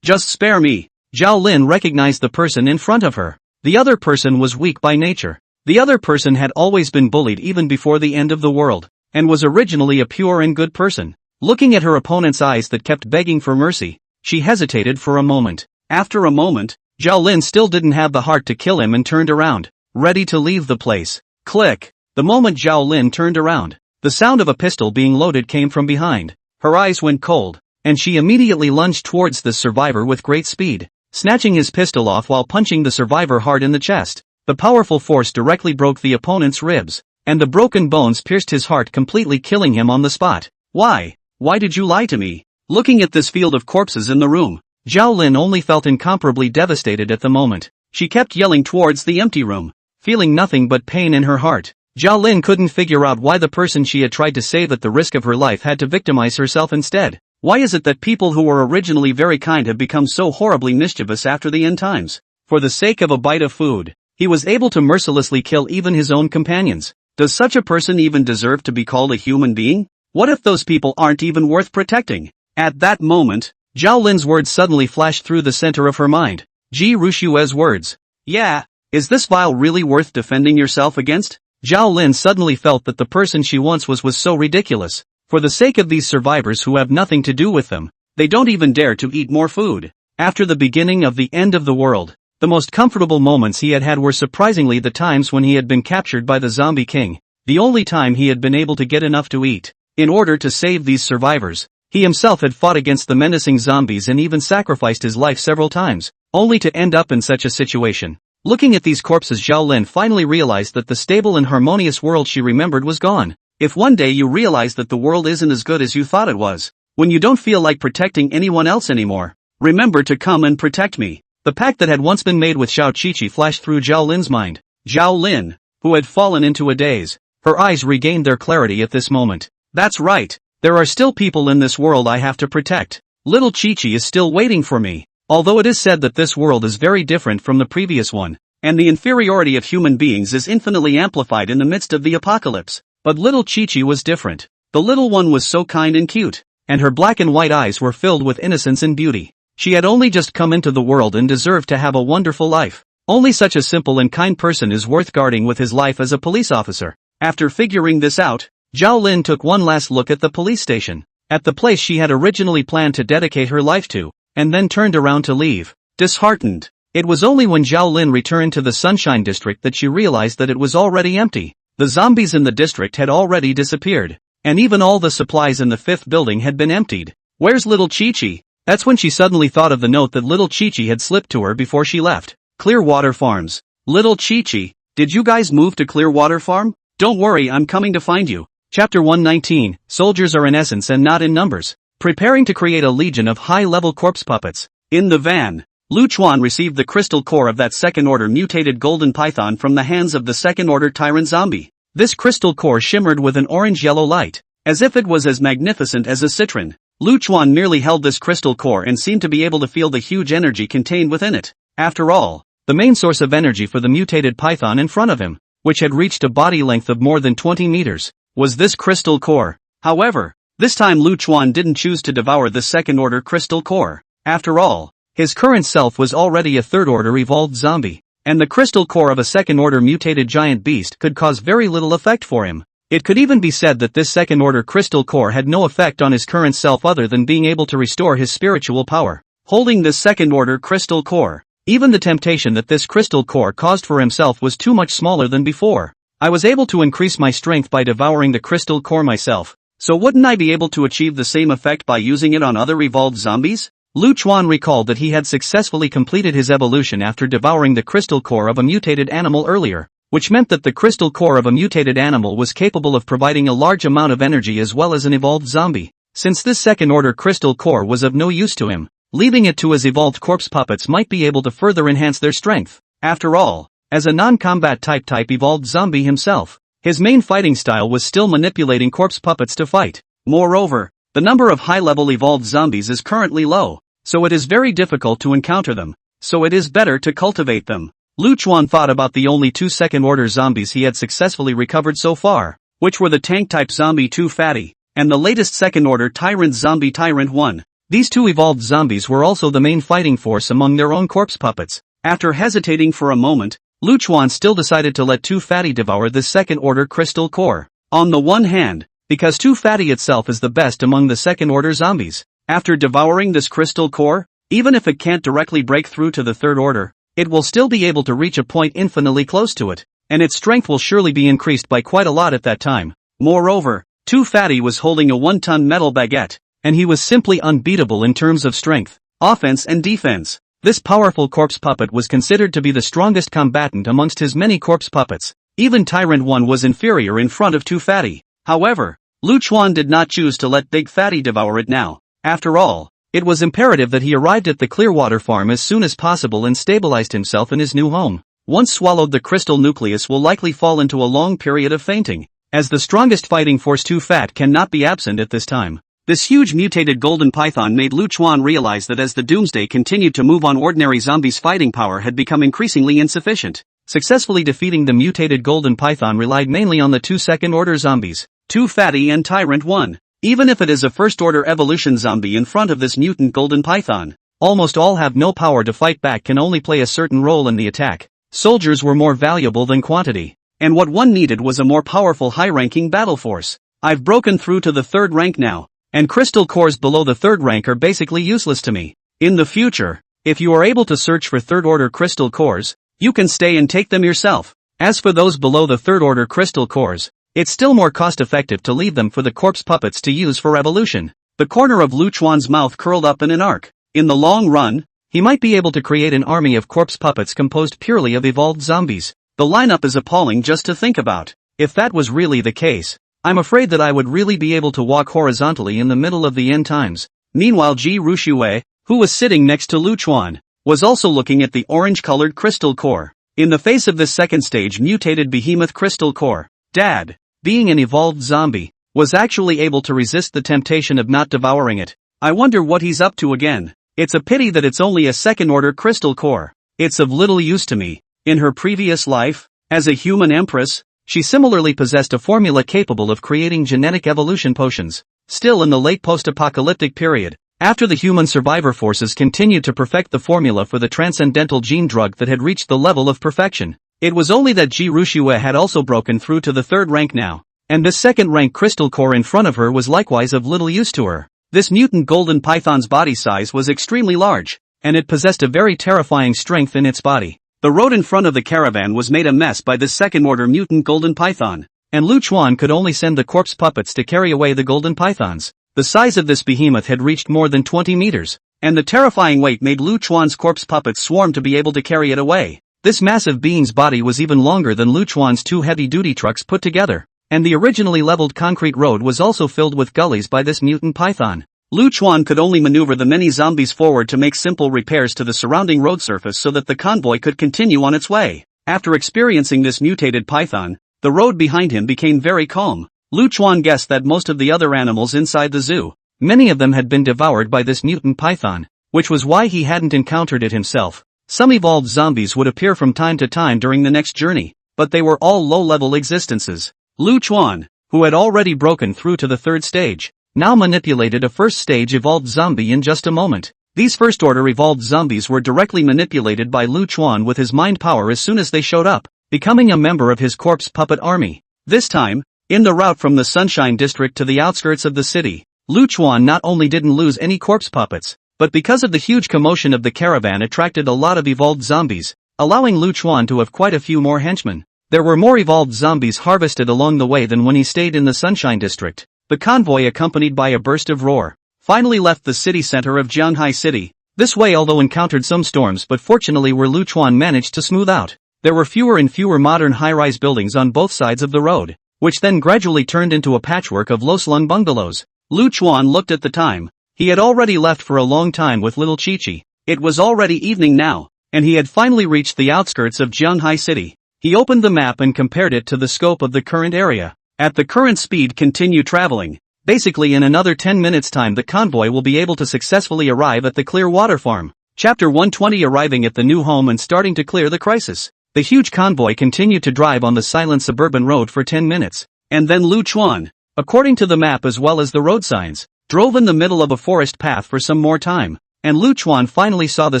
Just spare me. Zhao Lin recognized the person in front of her. The other person was weak by nature. The other person had always been bullied even before the end of the world, and was originally a pure and good person. Looking at her opponent's eyes that kept begging for mercy, she hesitated for a moment. After a moment, Zhao Lin still didn't have the heart to kill him and turned around, ready to leave the place. Click! The moment Zhao Lin turned around, the sound of a pistol being loaded came from behind. Her eyes went cold, and she immediately lunged towards the survivor with great speed, snatching his pistol off while punching the survivor hard in the chest. The powerful force directly broke the opponent's ribs, and the broken bones pierced his heart, completely killing him on the spot. Why? Why did you lie to me? Looking at this field of corpses in the room, Zhao Lin only felt incomparably devastated at the moment. She kept yelling towards the empty room, feeling nothing but pain in her heart. Zhao Lin couldn't figure out why the person she had tried to save at the risk of her life had to victimize herself instead. Why is it that people who were originally very kind have become so horribly mischievous after the end times? For the sake of a bite of food, he was able to mercilessly kill even his own companions. Does such a person even deserve to be called a human being? What if those people aren't even worth protecting? At that moment, Zhao Lin's words suddenly flashed through the center of her mind. Ji Rushue's words. Yeah, is this vial really worth defending yourself against? Zhao Lin suddenly felt that the person she once was so ridiculous. For the sake of these survivors who have nothing to do with them, they don't even dare to eat more food. After the beginning of the end of the world, the most comfortable moments he had had were surprisingly the times when he had been captured by the Zombie King, the only time he had been able to get enough to eat. In order to save these survivors, he himself had fought against the menacing zombies and even sacrificed his life several times, only to end up in such a situation. Looking at these corpses, Zhao Lin finally realized that the stable and harmonious world she remembered was gone. If one day you realize that the world isn't as good as you thought it was, when you don't feel like protecting anyone else anymore, remember to come and protect me. The pact that had once been made with Xiao Qiqi flashed through Zhao Lin's mind. Zhao Lin, who had fallen into a daze, her eyes regained their clarity at this moment. That's right. There are still people in this world I have to protect. Little Qiqi is still waiting for me. Although it is said that this world is very different from the previous one, and the inferiority of human beings is infinitely amplified in the midst of the apocalypse, but little Qiqi was different. The little one was so kind and cute, and her black and white eyes were filled with innocence and beauty. She had only just come into the world and deserved to have a wonderful life. Only such a simple and kind person is worth guarding with his life as a police officer. After figuring this out, Zhao Lin took one last look at the police station, at the place she had originally planned to dedicate her life to, and then turned around to leave. Disheartened, It was only when Zhao Lin returned to the Sunshine District that she realized that it was already empty. The zombies in the district had already disappeared. And even all the supplies in the 5th building had been emptied. Where's little Chi-Chi? That's when she suddenly thought of the note that little Chi-Chi had slipped to her before she left. Clearwater Farms. Little Chi-Chi, did you guys move to Clearwater Farm? Don't worry, I'm coming to find you. Chapter 119, Soldiers are in essence and not in numbers. Preparing to create a legion of high-level corpse puppets. In the van, Lu Chuan received the crystal core of that second-order mutated golden python from the hands of the second-order tyrant zombie. This crystal core shimmered with an orange-yellow light, as if it was as magnificent as a citron. Lu Chuan merely held this crystal core and seemed to be able to feel the huge energy contained within it. After all, the main source of energy for the mutated python in front of him, which had reached a body length of more than 20 meters, was this crystal core. However, this time Lu Chuan didn't choose to devour the second-order crystal core. After all, his current self was already a third-order evolved zombie, and the crystal core of a second-order mutated giant beast could cause very little effect for him. It could even be said that this second-order crystal core had no effect on his current self other than being able to restore his spiritual power. Holding this second-order crystal core, even the temptation that this crystal core caused for himself was too much smaller than before. I was able to increase my strength by devouring the crystal core myself, so wouldn't I be able to achieve the same effect by using it on other evolved zombies? Lu Chuan recalled that he had successfully completed his evolution after devouring the crystal core of a mutated animal earlier, which meant that the crystal core of a mutated animal was capable of providing a large amount of energy as well as an evolved zombie. Since this second-order crystal core was of no use to him, leaving it to his evolved corpse puppets might be able to further enhance their strength. After all, as a non-combat type evolved zombie himself, his main fighting style was still manipulating corpse puppets to fight. Moreover, the number of high-level evolved zombies is currently low, so it is very difficult to encounter them, so it is better to cultivate them. Lu Chuan thought about the only 2 second-order zombies he had successfully recovered so far, which were the tank-type zombie 2 Fatty, and the latest second-order tyrant zombie Tyrant 1. These 2 evolved zombies were also the main fighting force among their own corpse puppets. After hesitating for a moment, Lu Chuan still decided to let 2 Fatty devour this second-order crystal core. On the one hand, because 2 Fatty itself is the best among the second-order zombies. After devouring this crystal core, even if it can't directly break through to the third order, it will still be able to reach a point infinitely close to it, and its strength will surely be increased by quite a lot at that time. Moreover, 2 Fatty was holding a 1-ton metal baguette, and he was simply unbeatable in terms of strength, offense and defense. This powerful corpse puppet was considered to be the strongest combatant amongst his many corpse puppets. Even Tyrant 1 was inferior in front of 2 Fatty. However, Lu Chuan did not choose to let Big Fatty devour it now. After all, it was imperative that he arrived at the Clearwater Farm as soon as possible and stabilized himself in his new home. Once swallowed, the crystal nucleus will likely fall into a long period of fainting, as the strongest fighting force 2 Fat cannot be absent at this time. This huge mutated golden python made Lu Chuan realize that as the Doomsday continued to move on, ordinary zombies' fighting power had become increasingly insufficient. Successfully defeating the mutated golden python relied mainly on the 2 second-order zombies, 2 Fatty and Tyrant 1. Even if it is a first-order evolution zombie in front of this mutant golden python, almost all have no power to fight back, can only play a certain role in the attack. Soldiers were more valuable than quantity, and what one needed was a more powerful high-ranking battle force. I've broken through to the 3rd rank now, and crystal cores below the 3rd rank are basically useless to me. In the future, if you are able to search for 3rd-order crystal cores, you can stay and take them yourself. As for those below the 3rd-order crystal cores, it's still more cost-effective to leave them for the corpse puppets to use for evolution. The corner of Lu Chuan's mouth curled up in an arc. In the long run, he might be able to create an army of corpse puppets composed purely of evolved zombies. The lineup is appalling just to think about. If that was really the case, I'm afraid that I would really be able to walk horizontally in the middle of the end times. Meanwhile, Ji Ruxue, who was sitting next to Lu Chuan, was also looking at the orange-colored crystal core. In the face of this second stage mutated behemoth crystal core, Dad, being an evolved zombie, was actually able to resist the temptation of not devouring it. I wonder what he's up to again. It's a pity that it's only a second-order crystal core. It's of little use to me. In her previous life, as a human empress, she similarly possessed a formula capable of creating genetic evolution potions. Still, in the late post-apocalyptic period, after the human survivor forces continued to perfect the formula for the transcendental gene drug that had reached the level of perfection, it was only that Ji Ruxue had also broken through to the 3rd rank now, and this 2nd-rank crystal core in front of her was likewise of little use to her. This mutant golden python's body size was extremely large. and it possessed a very terrifying strength in its body. The road in front of the caravan was made a mess by this second-order mutant golden python, and Lu Chuan could only send the corpse puppets to carry away the golden pythons. The size of this behemoth had reached more than 20 meters, and the terrifying weight made Lu Chuan's corpse puppets swarm to be able to carry it away. This massive being's body was even longer than Lu Chuan's 2 heavy-duty trucks put together, and the originally leveled concrete road was also filled with gullies by this mutant python. Lu Chuan could only maneuver the many zombies forward to make simple repairs to the surrounding road surface so that the convoy could continue on its way. After experiencing this mutated python, the road behind him became very calm. Lu Chuan guessed that most of the other animals inside the zoo, many of them had been devoured by this mutant python, which was why he hadn't encountered it himself. Some evolved zombies would appear from time to time during the next journey, but they were all low-level existences. Lu Chuan, who had already broken through to the 3rd stage, now manipulated a first-stage evolved zombie in just a moment. These first-order evolved zombies were directly manipulated by Lu Chuan with his mind power as soon as they showed up, becoming a member of his corpse puppet army. This time, in the route from the Sunshine District to the outskirts of the city, Lu Chuan not only didn't lose any corpse puppets, but because of the huge commotion of the caravan attracted a lot of evolved zombies, allowing Lu Chuan to have quite a few more henchmen. There were more evolved zombies harvested along the way than when he stayed in the Sunshine District. The convoy, accompanied by a burst of roar, finally left the city center of Jianghai City. This way, although encountered some storms, but fortunately where Lu Chuan managed to smooth out. There were fewer and fewer modern high-rise buildings on both sides of the road, which then gradually turned into a patchwork of low-slung bungalows. Lu Chuan looked at the time. He had already left for a long time with little Chi-Chi. It was already evening now, and he had finally reached the outskirts of Jianghai City. He opened the map and compared it to the scope of the current area. At the current speed, continue traveling. Basically in another 10 minutes time the convoy will be able to successfully arrive at the Clear Water Farm. Chapter 120. Arriving at the new home and starting to clear the crisis. The huge convoy continued to drive on the silent suburban road for 10 minutes, and then Lu Chuan, according to the map as well as the road signs, drove in the middle of a forest path for some more time, and Lu Chuan finally saw the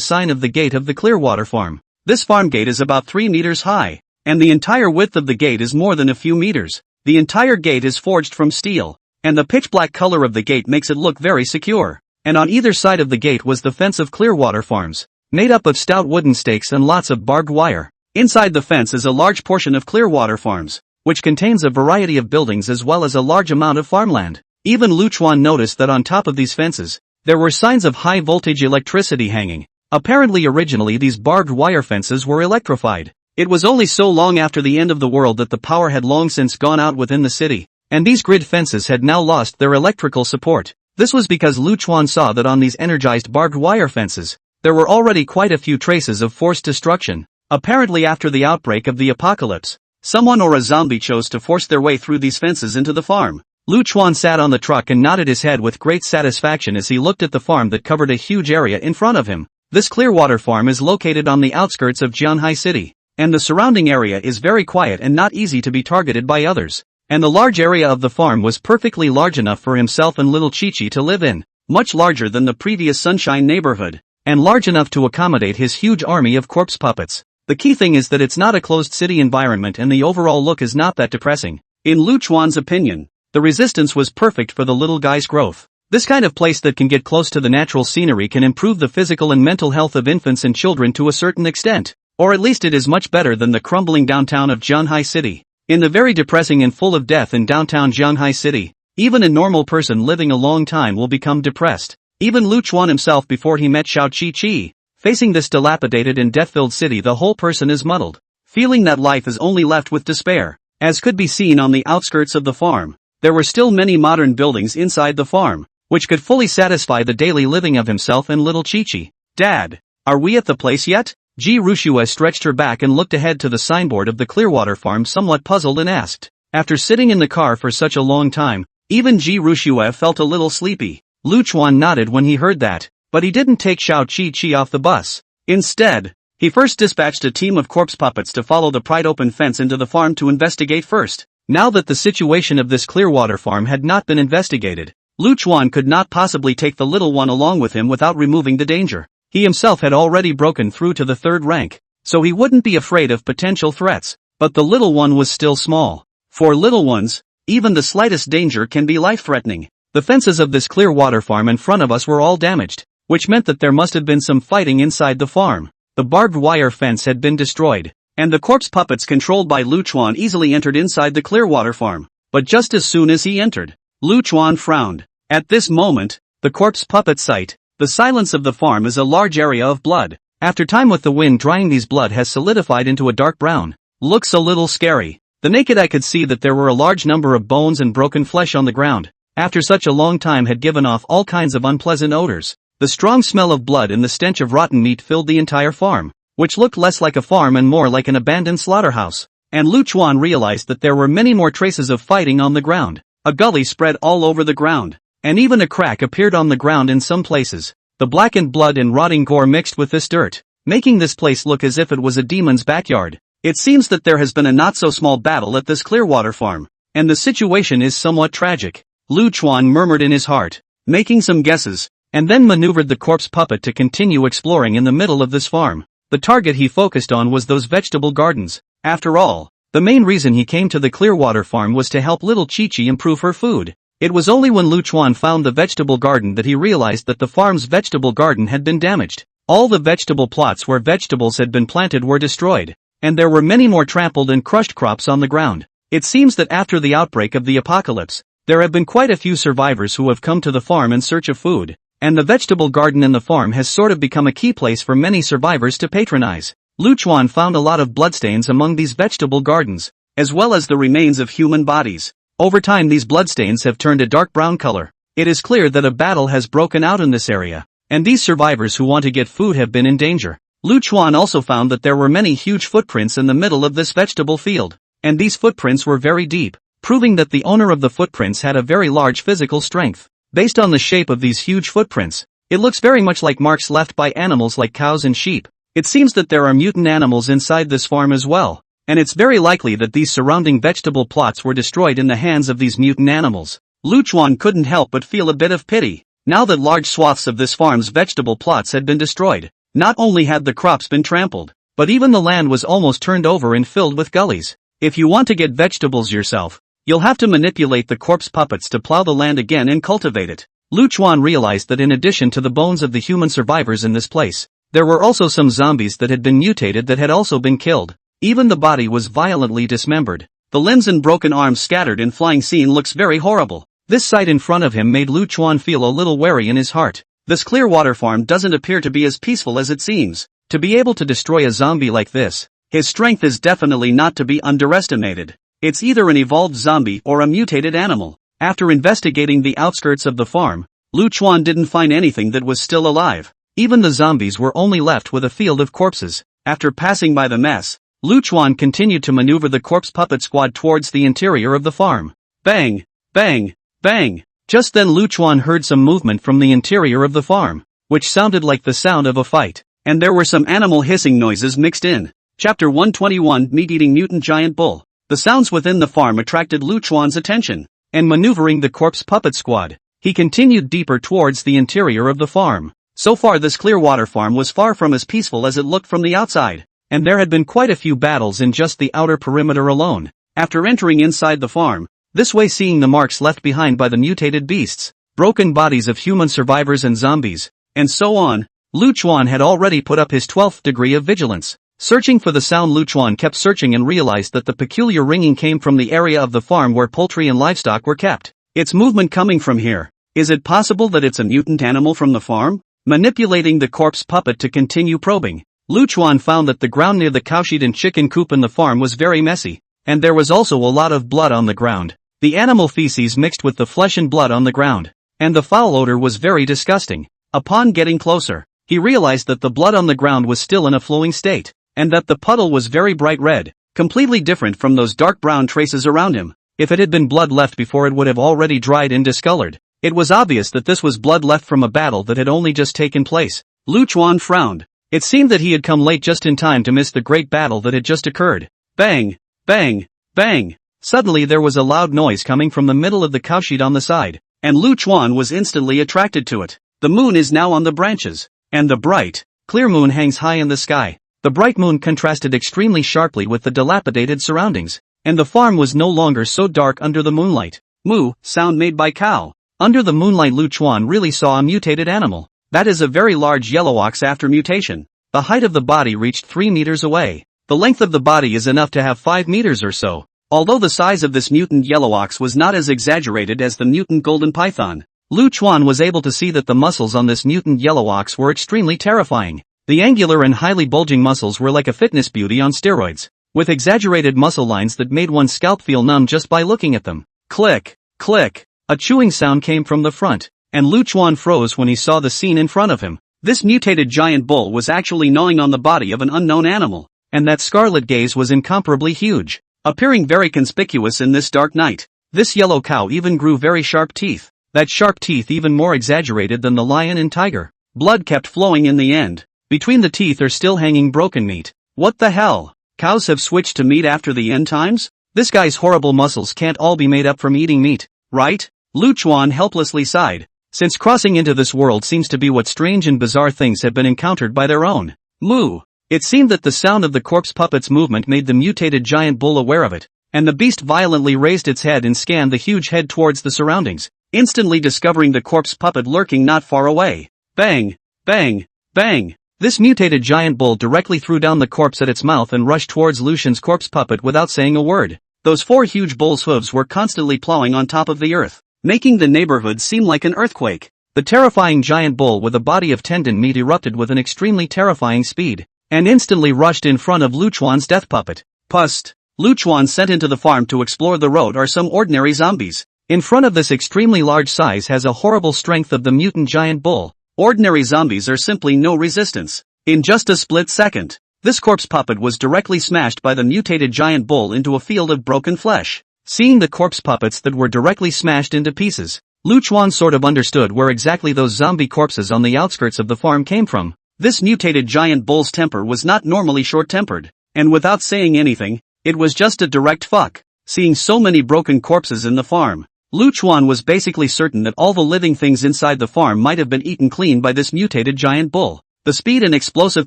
sign of the gate of the Clearwater Farm. This farm gate is about 3 meters high, and the entire width of the gate is more than a few meters. The entire gate is forged from steel, and the pitch-black color of the gate makes it look very secure. And on either side of the gate was the fence of Clearwater Farms, made up of stout wooden stakes and lots of barbed wire. Inside the fence is a large portion of Clearwater Farms, which contains a variety of buildings as well as a large amount of farmland. Even Lu Chuan noticed that on top of these fences, there were signs of high-voltage electricity hanging. Apparently originally these barbed wire fences were electrified. It was only so long after the end of the world that the power had long since gone out within the city, and these grid fences had now lost their electrical support. This was because Lu Chuan saw that on these energized barbed wire fences, there were already quite a few traces of forced destruction. Apparently after the outbreak of the apocalypse, someone or a zombie chose to force their way through these fences into the farm. Lu Chuan sat on the truck and nodded his head with great satisfaction as he looked at the farm that covered a huge area in front of him. This Clearwater Farm is located on the outskirts of Jianghai City, and the surrounding area is very quiet and not easy to be targeted by others. And the large area of the farm was perfectly large enough for himself and little Chi-Chi to live in, much larger than the previous Sunshine neighborhood, and large enough to accommodate his huge army of corpse puppets. The key thing is that it's not a closed city environment and the overall look is not that depressing. In Lu Chuan's opinion, the resistance was perfect for the little guy's growth. This kind of place that can get close to the natural scenery can improve the physical and mental health of infants and children to a certain extent. Or at least it is much better than the crumbling downtown of Jianghai City. In the very depressing and full of death in downtown Jianghai City, even a normal person living a long time will become depressed. Even Lu Chuan himself before he met Xiao Chi-Chi. Facing this dilapidated and death-filled city, the whole person is muddled, feeling that life is only left with despair. As could be seen on the outskirts of the farm, there were still many modern buildings inside the farm, which could fully satisfy the daily living of himself and little Chi-Chi. "Dad, are we at the place yet?" Ji Rushua stretched her back and looked ahead to the signboard of the Clearwater Farm somewhat puzzled and asked. After sitting in the car for such a long time, even Ji Rushua felt a little sleepy. Lu Chuan nodded when he heard that, but he didn't take Xiao Chi-Chi off the bus. Instead, he first dispatched a team of corpse puppets to follow the pried open fence into the farm to investigate first. Now that the situation of this Clearwater Farm had not been investigated, Lu Chuan could not possibly take the little one along with him without removing the danger. He himself had already broken through to the 3rd rank, so he wouldn't be afraid of potential threats, but the little one was still small. For little ones, even the slightest danger can be life-threatening. The fences of this Clearwater Farm in front of us were all damaged, which meant that there must have been some fighting inside the farm. The barbed wire fence had been destroyed, and the corpse puppets controlled by Lu Chuan easily entered inside the Clearwater farm. But just as soon as he entered, Lu Chuan frowned. At this moment, the corpse puppet sight, the silence of the farm is a large area of blood. After time with the wind drying, these blood has solidified into a dark brown. Looks a little scary. The naked eye could see that there were a large number of bones and broken flesh on the ground. After such a long time had given off all kinds of unpleasant odors. The strong smell of blood and the stench of rotten meat filled the entire farm, which looked less like a farm and more like an abandoned slaughterhouse. And Lu Chuan realized that there were many more traces of fighting on the ground. A gully spread all over the ground, and even a crack appeared on the ground in some places. The blackened blood and rotting gore mixed with this dirt, making this place look as if it was a demon's backyard. It seems that there has been a not-so-small battle at this Clearwater farm, and the situation is somewhat tragic. Lu Chuan murmured in his heart, making some guesses, and then maneuvered the corpse puppet to continue exploring in the middle of this farm. The target he focused on was those vegetable gardens. After all, the main reason he came to the Clearwater farm was to help little Chi-Chi improve her food. It was only when Lu Chuan found the vegetable garden that he realized that the farm's vegetable garden had been damaged. All the vegetable plots where vegetables had been planted were destroyed, and there were many more trampled and crushed crops on the ground. It seems that after the outbreak of the apocalypse, there have been quite a few survivors who have come to the farm in search of food, and the vegetable garden in the farm has sort of become a key place for many survivors to patronize. Lu Chuan found a lot of bloodstains among these vegetable gardens, as well as the remains of human bodies. Over time these bloodstains have turned a dark brown color. It is clear that a battle has broken out in this area, and these survivors who want to get food have been in danger. Lu Chuan also found that there were many huge footprints in the middle of this vegetable field, and these footprints were very deep, proving that the owner of the footprints had a very large physical strength. Based on the shape of these huge footprints, it looks very much like marks left by animals like cows and sheep. It seems that there are mutant animals inside this farm as well, and it's very likely that these surrounding vegetable plots were destroyed in the hands of these mutant animals. Lu Chuan couldn't help but feel a bit of pity. Now that large swaths of this farm's vegetable plots had been destroyed, not only had the crops been trampled, but even the land was almost turned over and filled with gullies. If you want to get vegetables yourself, you'll have to manipulate the corpse puppets to plow the land again and cultivate it. Lu Chuan realized that in addition to the bones of the human survivors in this place, there were also some zombies that had been mutated that had also been killed. Even the body was violently dismembered. The limbs and broken arms scattered and flying scene looks very horrible. This sight in front of him made Lu Chuan feel a little wary in his heart. This Clearwater farm doesn't appear to be as peaceful as it seems. To be able to destroy a zombie like this, his strength is definitely not to be underestimated. It's either an evolved zombie or a mutated animal. After investigating the outskirts of the farm, Lu Chuan didn't find anything that was still alive. Even the zombies were only left with a field of corpses. After passing by the mess, Lu Chuan continued to maneuver the corpse puppet squad towards the interior of the farm. Bang! Bang! Bang! Just then Lu Chuan heard some movement from the interior of the farm, which sounded like the sound of a fight, and there were some animal hissing noises mixed in. Chapter 121 Meat-Eating Mutant Giant Bull. The sounds within the farm attracted Lu Chuan's attention, and maneuvering the corpse puppet squad, he continued deeper towards the interior of the farm. So far this Clearwater farm was far from as peaceful as it looked from the outside, and there had been quite a few battles in just the outer perimeter alone. After entering inside the farm, this way seeing the marks left behind by the mutated beasts, broken bodies of human survivors and zombies, and so on, Lu Chuan had already put up his 12th degree of vigilance. Searching for the sound, Lu Chuan kept searching and realized that the peculiar ringing came from the area of the farm where poultry and livestock were kept. It's movement coming from here. Is it possible that it's a mutant animal from the farm? Manipulating the corpse puppet to continue probing, Lu Chuan found that the ground near the cowshed and chicken coop in the farm was very messy, and there was also a lot of blood on the ground. The animal feces mixed with the flesh and blood on the ground, and the foul odor was very disgusting. Upon getting closer, he realized that the blood on the ground was still in a flowing state, and that the puddle was very bright red, completely different from those dark brown traces around him. If it had been blood left before, it would have already dried and discolored. It was obvious that this was blood left from a battle that had only just taken place. Lu Chuan frowned. It seemed that he had come late just in time to miss the great battle that had just occurred. Bang! Bang! Bang! Suddenly there was a loud noise coming from the middle of the cowshed on the side, and Lu Chuan was instantly attracted to it. The moon is now on the branches, and the bright, clear moon hangs high in the sky. The bright moon contrasted extremely sharply with the dilapidated surroundings, and the farm was no longer so dark under the moonlight. Moo, sound made by cow. Under the moonlight Lu Chuan really saw a mutated animal. That is a very large yellow ox after mutation. The height of the body reached 3 meters away. The length of the body is enough to have 5 meters or so. Although the size of this mutant yellow ox was not as exaggerated as the mutant golden python, Lu Chuan was able to see that the muscles on this mutant yellow ox were extremely terrifying. The angular and highly bulging muscles were like a fitness beauty on steroids, with exaggerated muscle lines that made one's scalp feel numb just by looking at them. Click, click. A chewing sound came from the front, and Lu Chuan froze when he saw the scene in front of him. This mutated giant bull was actually gnawing on the body of an unknown animal, and that scarlet gaze was incomparably huge, appearing very conspicuous in this dark night. This yellow cow even grew very sharp teeth, that sharp teeth even more exaggerated than the lion and tiger. Blood kept flowing in the end. Between the teeth are still hanging broken meat. What the hell? Cows have switched to meat after the end times? This guy's horrible muscles can't all be made up from eating meat, right? Lu Chuan helplessly sighed, since crossing into this world seems to be what strange and bizarre things have been encountered by their own. Moo! It seemed that the sound of the corpse puppet's movement made the mutated giant bull aware of it, and the beast violently raised its head and scanned the huge head towards the surroundings, instantly discovering the corpse puppet lurking not far away. Bang! Bang! Bang! This mutated giant bull directly threw down the corpse at its mouth and rushed towards Lucian's corpse puppet without saying a word. Those 4 huge bull's hooves were constantly plowing on top of the earth, making the neighborhood seem like an earthquake. The terrifying giant bull with a body of tendon meat erupted with an extremely terrifying speed, and instantly rushed in front of Lu Chuan's death puppet. Pust! Lu Chuan sent into the farm to explore the road are some ordinary zombies. In front of this extremely large size has a horrible strength of the mutant giant bull. Ordinary zombies are simply no resistance. In just a split second, this corpse puppet was directly smashed by the mutated giant bull into a field of broken flesh. Seeing the corpse puppets that were directly smashed into pieces, Lu Chuan sort of understood where exactly those zombie corpses on the outskirts of the farm came from. This mutated giant bull's temper was not normally short-tempered, and without saying anything, it was just a direct fuck. Seeing so many broken corpses in the farm, Lu Chuan was basically certain that all the living things inside the farm might have been eaten clean by this mutated giant bull. The speed and explosive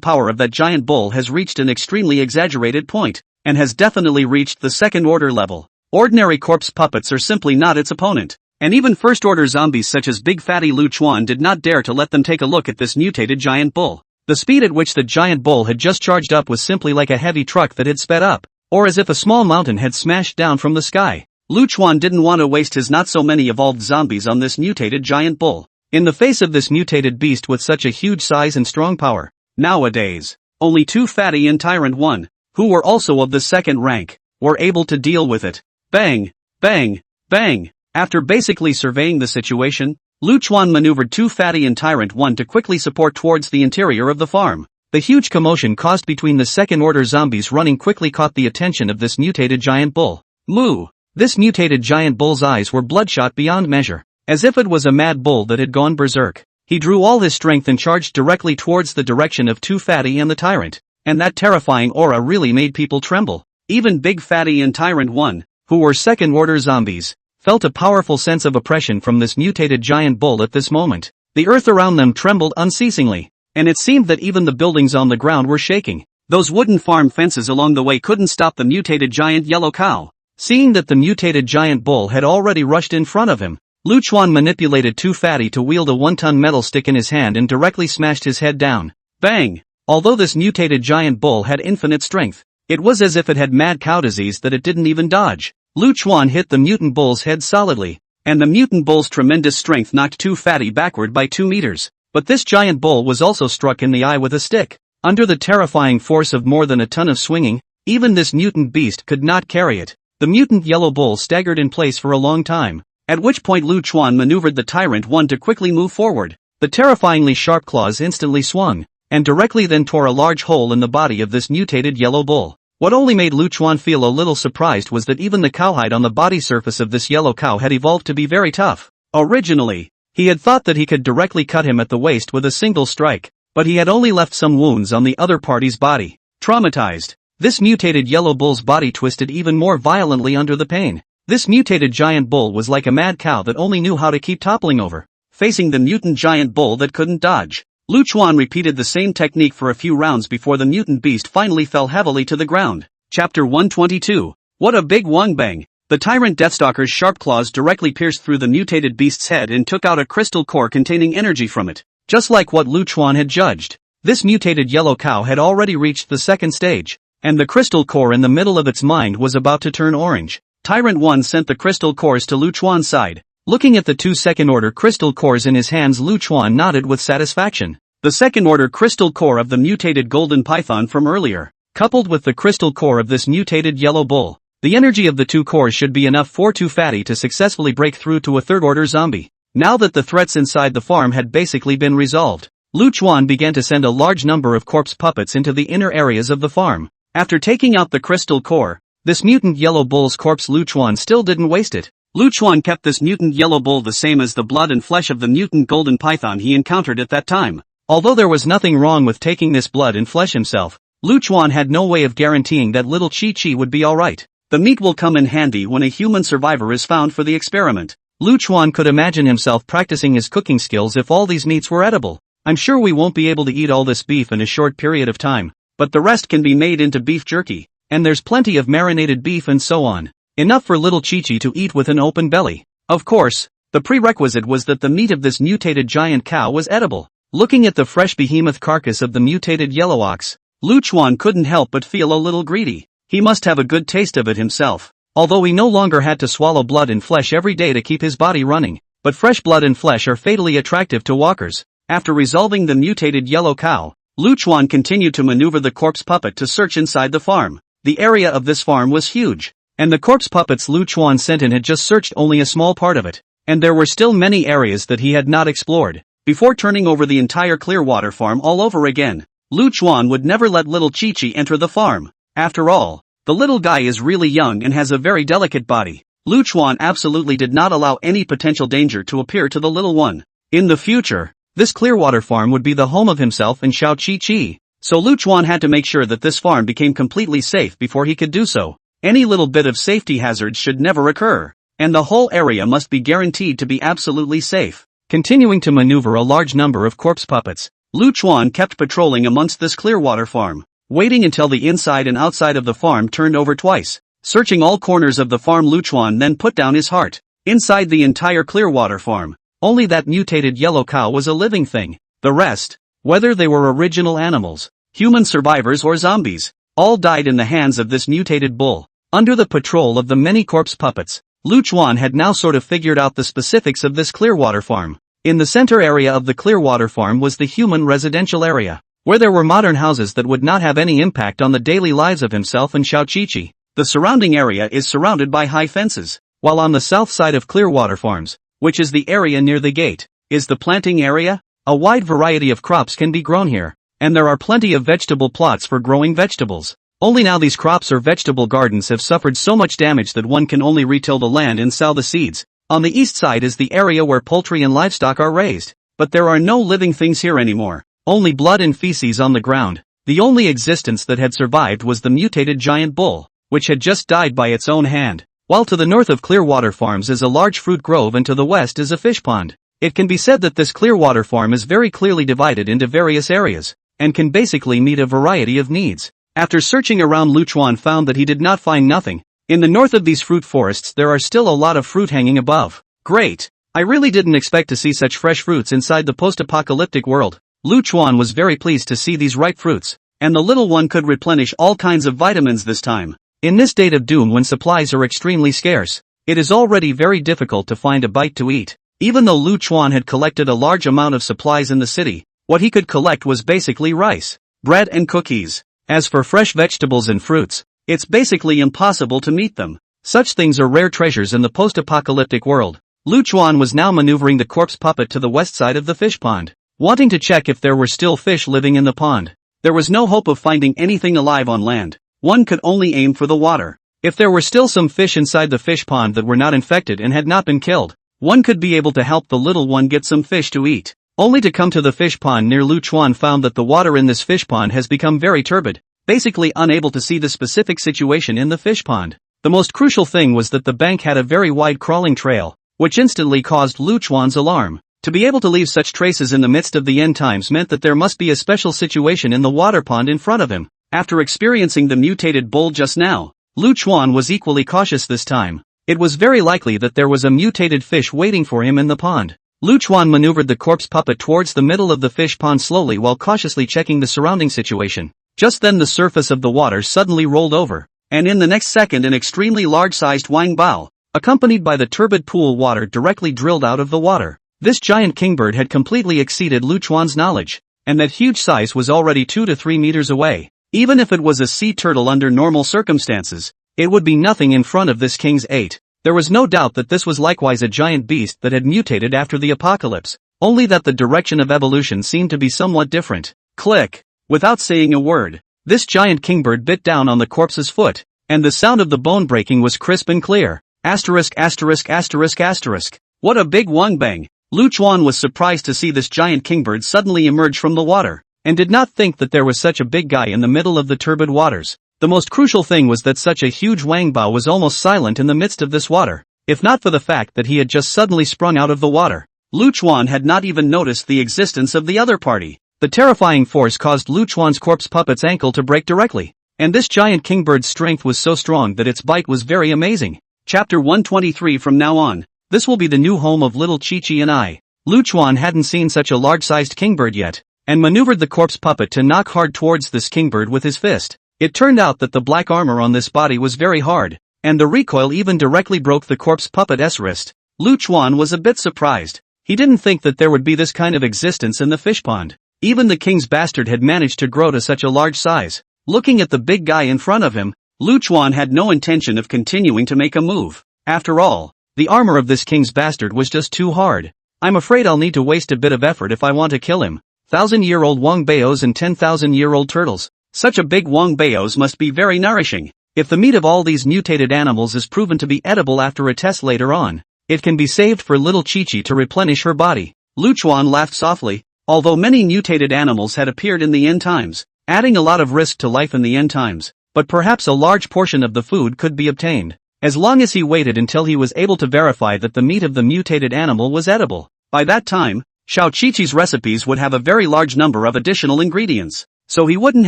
power of that giant bull has reached an extremely exaggerated point, and has definitely reached the second-order level. Ordinary corpse puppets are simply not its opponent, and even first-order zombies such as Big Fatty Lu Chuan did not dare to let them take a look at this mutated giant bull. The speed at which the giant bull had just charged up was simply like a heavy truck that had sped up, or as if a small mountain had smashed down from the sky. Lu Chuan didn't want to waste his not-so-many evolved zombies on this mutated giant bull. In the face of this mutated beast with such a huge size and strong power, nowadays, only 2 Fatty and Tyrant 1, who were also of the second rank, were able to deal with it. Bang! Bang! Bang! After basically surveying the situation, Lu Chuan maneuvered 2 Fatty and Tyrant 1 to quickly support towards the interior of the farm. The huge commotion caused between the second-order zombies running quickly caught the attention of this mutated giant bull. Moo! This mutated giant bull's eyes were bloodshot beyond measure, as if it was a mad bull that had gone berserk. He drew all his strength and charged directly towards the direction of 2 Fatty and the Tyrant, and that terrifying aura really made people tremble. Even Big Fatty and Tyrant 1, who were second-order zombies, felt a powerful sense of oppression from this mutated giant bull at this moment. The earth around them trembled unceasingly, and it seemed that even the buildings on the ground were shaking. Those wooden farm fences along the way couldn't stop the mutated giant yellow cow. Seeing that the mutated giant bull had already rushed in front of him, Lu Chuan manipulated 2 Fatty to wield a 1-ton metal stick in his hand and directly smashed his head down. Bang! Although this mutated giant bull had infinite strength, it was as if it had mad cow disease that it didn't even dodge. Lu Chuan hit the mutant bull's head solidly, and the mutant bull's tremendous strength knocked 2 Fatty backward by 2 meters. But this giant bull was also struck in the eye with a stick. Under the terrifying force of more than a ton of swinging, even this mutant beast could not carry it. The mutant yellow bull staggered in place for a long time, at which point Lu Chuan maneuvered the Tyrant 1 to quickly move forward. The terrifyingly sharp claws instantly swung, and directly then tore a large hole in the body of this mutated yellow bull. What only made Lu Chuan feel a little surprised was that even the cowhide on the body surface of this yellow cow had evolved to be very tough. Originally, he had thought that he could directly cut him at the waist with a single strike, but he had only left some wounds on the other party's body. Traumatized, this mutated yellow bull's body twisted even more violently under the pain. This mutated giant bull was like a mad cow that only knew how to keep toppling over, facing the mutant giant bull that couldn't dodge. Lu Chuan repeated the same technique for a few rounds before the mutant beast finally fell heavily to the ground. Chapter 122. What a big wongbang! The tyrant Deathstalker's sharp claws directly pierced through the mutated beast's head and took out a crystal core containing energy from it. Just like what Lu Chuan had judged, this mutated yellow cow had already reached the second stage, and the crystal core in the middle of its mind was about to turn orange. Tyrant 1 sent the crystal cores to Lu Chuan's side. Looking at the 2 second-order crystal cores in his hands, Lu Chuan nodded with satisfaction. The second-order crystal core of the mutated golden python from earlier, coupled with the crystal core of this mutated yellow bull. The energy of the 2 cores should be enough for 2 Fatty to successfully break through to a third-order zombie. Now that the threats inside the farm had basically been resolved, Lu Chuan began to send a large number of corpse puppets into the inner areas of the farm. After taking out the crystal core, this mutant yellow bull's corpse, Lu Chuan still didn't waste it. Lu Chuan kept this mutant yellow bull the same as the blood and flesh of the mutant golden python he encountered at that time. Although there was nothing wrong with taking this blood and flesh himself, Lu Chuan had no way of guaranteeing that little Chi-Chi would be alright. The meat will come in handy when a human survivor is found for the experiment. Lu Chuan could imagine himself practicing his cooking skills if all these meats were edible. I'm sure we won't be able to eat all this beef in a short period of time, but the rest can be made into beef jerky, and there's plenty of marinated beef and so on. Enough for little Chi-Chi to eat with an open belly. Of course, the prerequisite was that the meat of this mutated giant cow was edible. Looking at the fresh behemoth carcass of the mutated yellow ox, Lu Chuan couldn't help but feel a little greedy. He must have a good taste of it himself. Although he no longer had to swallow blood and flesh every day to keep his body running, but fresh blood and flesh are fatally attractive to walkers. After resolving the mutated yellow cow, Lu Chuan continued to maneuver the corpse puppet to search inside the farm. The area of this farm was huge, and the corpse puppets Lu Chuan sent in had just searched only a small part of it, and there were still many areas that he had not explored. Before turning over the entire Clearwater farm all over again, Lu Chuan would never let little Chi-Chi enter the farm. After all, the little guy is really young and has a very delicate body. Lu Chuan absolutely did not allow any potential danger to appear to the little one. In the future, this Clearwater farm would be the home of himself and Xiao Chi-Chi, so Lu Chuan had to make sure that this farm became completely safe before he could do so. Any little bit of safety hazards should never occur, and the whole area must be guaranteed to be absolutely safe. Continuing to maneuver a large number of corpse puppets, Lu Chuan kept patrolling amongst this Clearwater farm, waiting until the inside and outside of the farm turned over twice. Searching all corners of the farm, Lu Chuan then put down his heart. Inside the entire Clearwater farm, only that mutated yellow cow was a living thing. The rest, whether they were original animals, human survivors or zombies, all died in the hands of this mutated bull. Under the patrol of the many corpse puppets, Lu Chuan had now sort of figured out the specifics of this Clearwater farm. In the center area of the Clearwater farm was the human residential area, where there were modern houses that would not have any impact on the daily lives of himself and Xiao Chi-Chi. The surrounding area is surrounded by high fences, while on the south side of Clearwater Farms, which is the area near the gate, is the planting area. A wide variety of crops can be grown here, and there are plenty of vegetable plots for growing vegetables. Only now these crops or vegetable gardens have suffered so much damage that one can only retill the land and sell the seeds. On the east side is the area where poultry and livestock are raised, but there are no living things here anymore, only blood and feces on the ground. The only existence that had survived was the mutated giant bull, which had just died by its own hand. While to the north of Clearwater Farms is a large fruit grove and to the west is a fish pond. It can be said that this Clearwater farm is very clearly divided into various areas, and can basically meet a variety of needs. After searching around, Lu Chuan found that he did not find nothing. In the north of these fruit forests there are still a lot of fruit hanging above. Great! I really didn't expect to see such fresh fruits inside the post-apocalyptic world. Lu Chuan was very pleased to see these ripe fruits, and the little one could replenish all kinds of vitamins this time. In this date of doom when supplies are extremely scarce, it is already very difficult to find a bite to eat. Even though Lu Chuan had collected a large amount of supplies in the city, what he could collect was basically rice, bread and cookies. As for fresh vegetables and fruits, it's basically impossible to meet them. Such things are rare treasures in the post-apocalyptic world. Lu Chuan was now maneuvering the corpse puppet to the west side of the fish pond, wanting to check if there were still fish living in the pond. There was no hope of finding anything alive on land. One could only aim for the water. If there were still some fish inside the fish pond that were not infected and had not been killed, one could be able to help the little one get some fish to eat. Only to come to the fish pond near, Lu Chuan found that the water in this fish pond has become very turbid, basically unable to see the specific situation in the fish pond. The most crucial thing was that the bank had a very wide crawling trail, which instantly caused Lu Chuan's alarm. To be able to leave such traces in the midst of the end times meant that there must be a special situation in the water pond in front of him. After experiencing the mutated bull just now, Lu Chuan was equally cautious this time. It was very likely that there was a mutated fish waiting for him in the pond. Luchuan maneuvered the corpse puppet towards the middle of the fish pond slowly while cautiously checking the surrounding situation. Just then the surface of the water suddenly rolled over, and in the next second an extremely large-sized wang bao, accompanied by the turbid pool water, directly drilled out of the water. This giant kingbird had completely exceeded Luchuan's knowledge, and that huge size was already 2 to 3 meters away. Even if it was a sea turtle under normal circumstances, it would be nothing in front of this king's 8. There was no doubt that this was likewise a giant beast that had mutated after the apocalypse, only that the direction of evolution seemed to be somewhat different. Click! Without saying a word, this giant kingbird bit down on the corpse's foot, and the sound of the bone breaking was crisp and clear. Asterisk asterisk asterisk asterisk. What a big wang bang! Luchuan was surprised to see this giant kingbird suddenly emerge from the water, and did not think that there was such a big guy in the middle of the turbid waters. The most crucial thing was that such a huge wang bao was almost silent in the midst of this water, if not for the fact that he had just suddenly sprung out of the water. Luchuan had not even noticed the existence of the other party. The terrifying force caused Luchuan's corpse puppet's ankle to break directly, and this giant kingbird's strength was so strong that its bite was very amazing. Chapter 123. From now on, this will be the new home of little Chi-Chi and I. Luchuan hadn't seen such a large-sized kingbird yet, and maneuvered the corpse puppet to knock hard towards this kingbird with his fist. It turned out that the black armor on this body was very hard, and the recoil even directly broke the corpse puppet's wrist. Luchuan was a bit surprised. He didn't think that there would be this kind of existence in the fish pond. Even the king's bastard had managed to grow to such a large size. Looking at the big guy in front of him, Luchuan had no intention of continuing to make a move. After all, the armor of this king's bastard was just too hard. I'm afraid I'll need to waste a bit of effort if I want to kill him. 1,000-year-old wang baos and 10,000-year-old turtles. Such a big wang baos must be very nourishing. If the meat of all these mutated animals is proven to be edible after a test later on, it can be saved for little Chi-Chi to replenish her body. Luchuan laughed softly. Although many mutated animals had appeared in the end times, adding a lot of risk to life in the end times, but perhaps a large portion of the food could be obtained, as long as he waited until he was able to verify that the meat of the mutated animal was edible. By that time, Xiao Chi-Chi's recipes would have a very large number of additional ingredients, so he wouldn't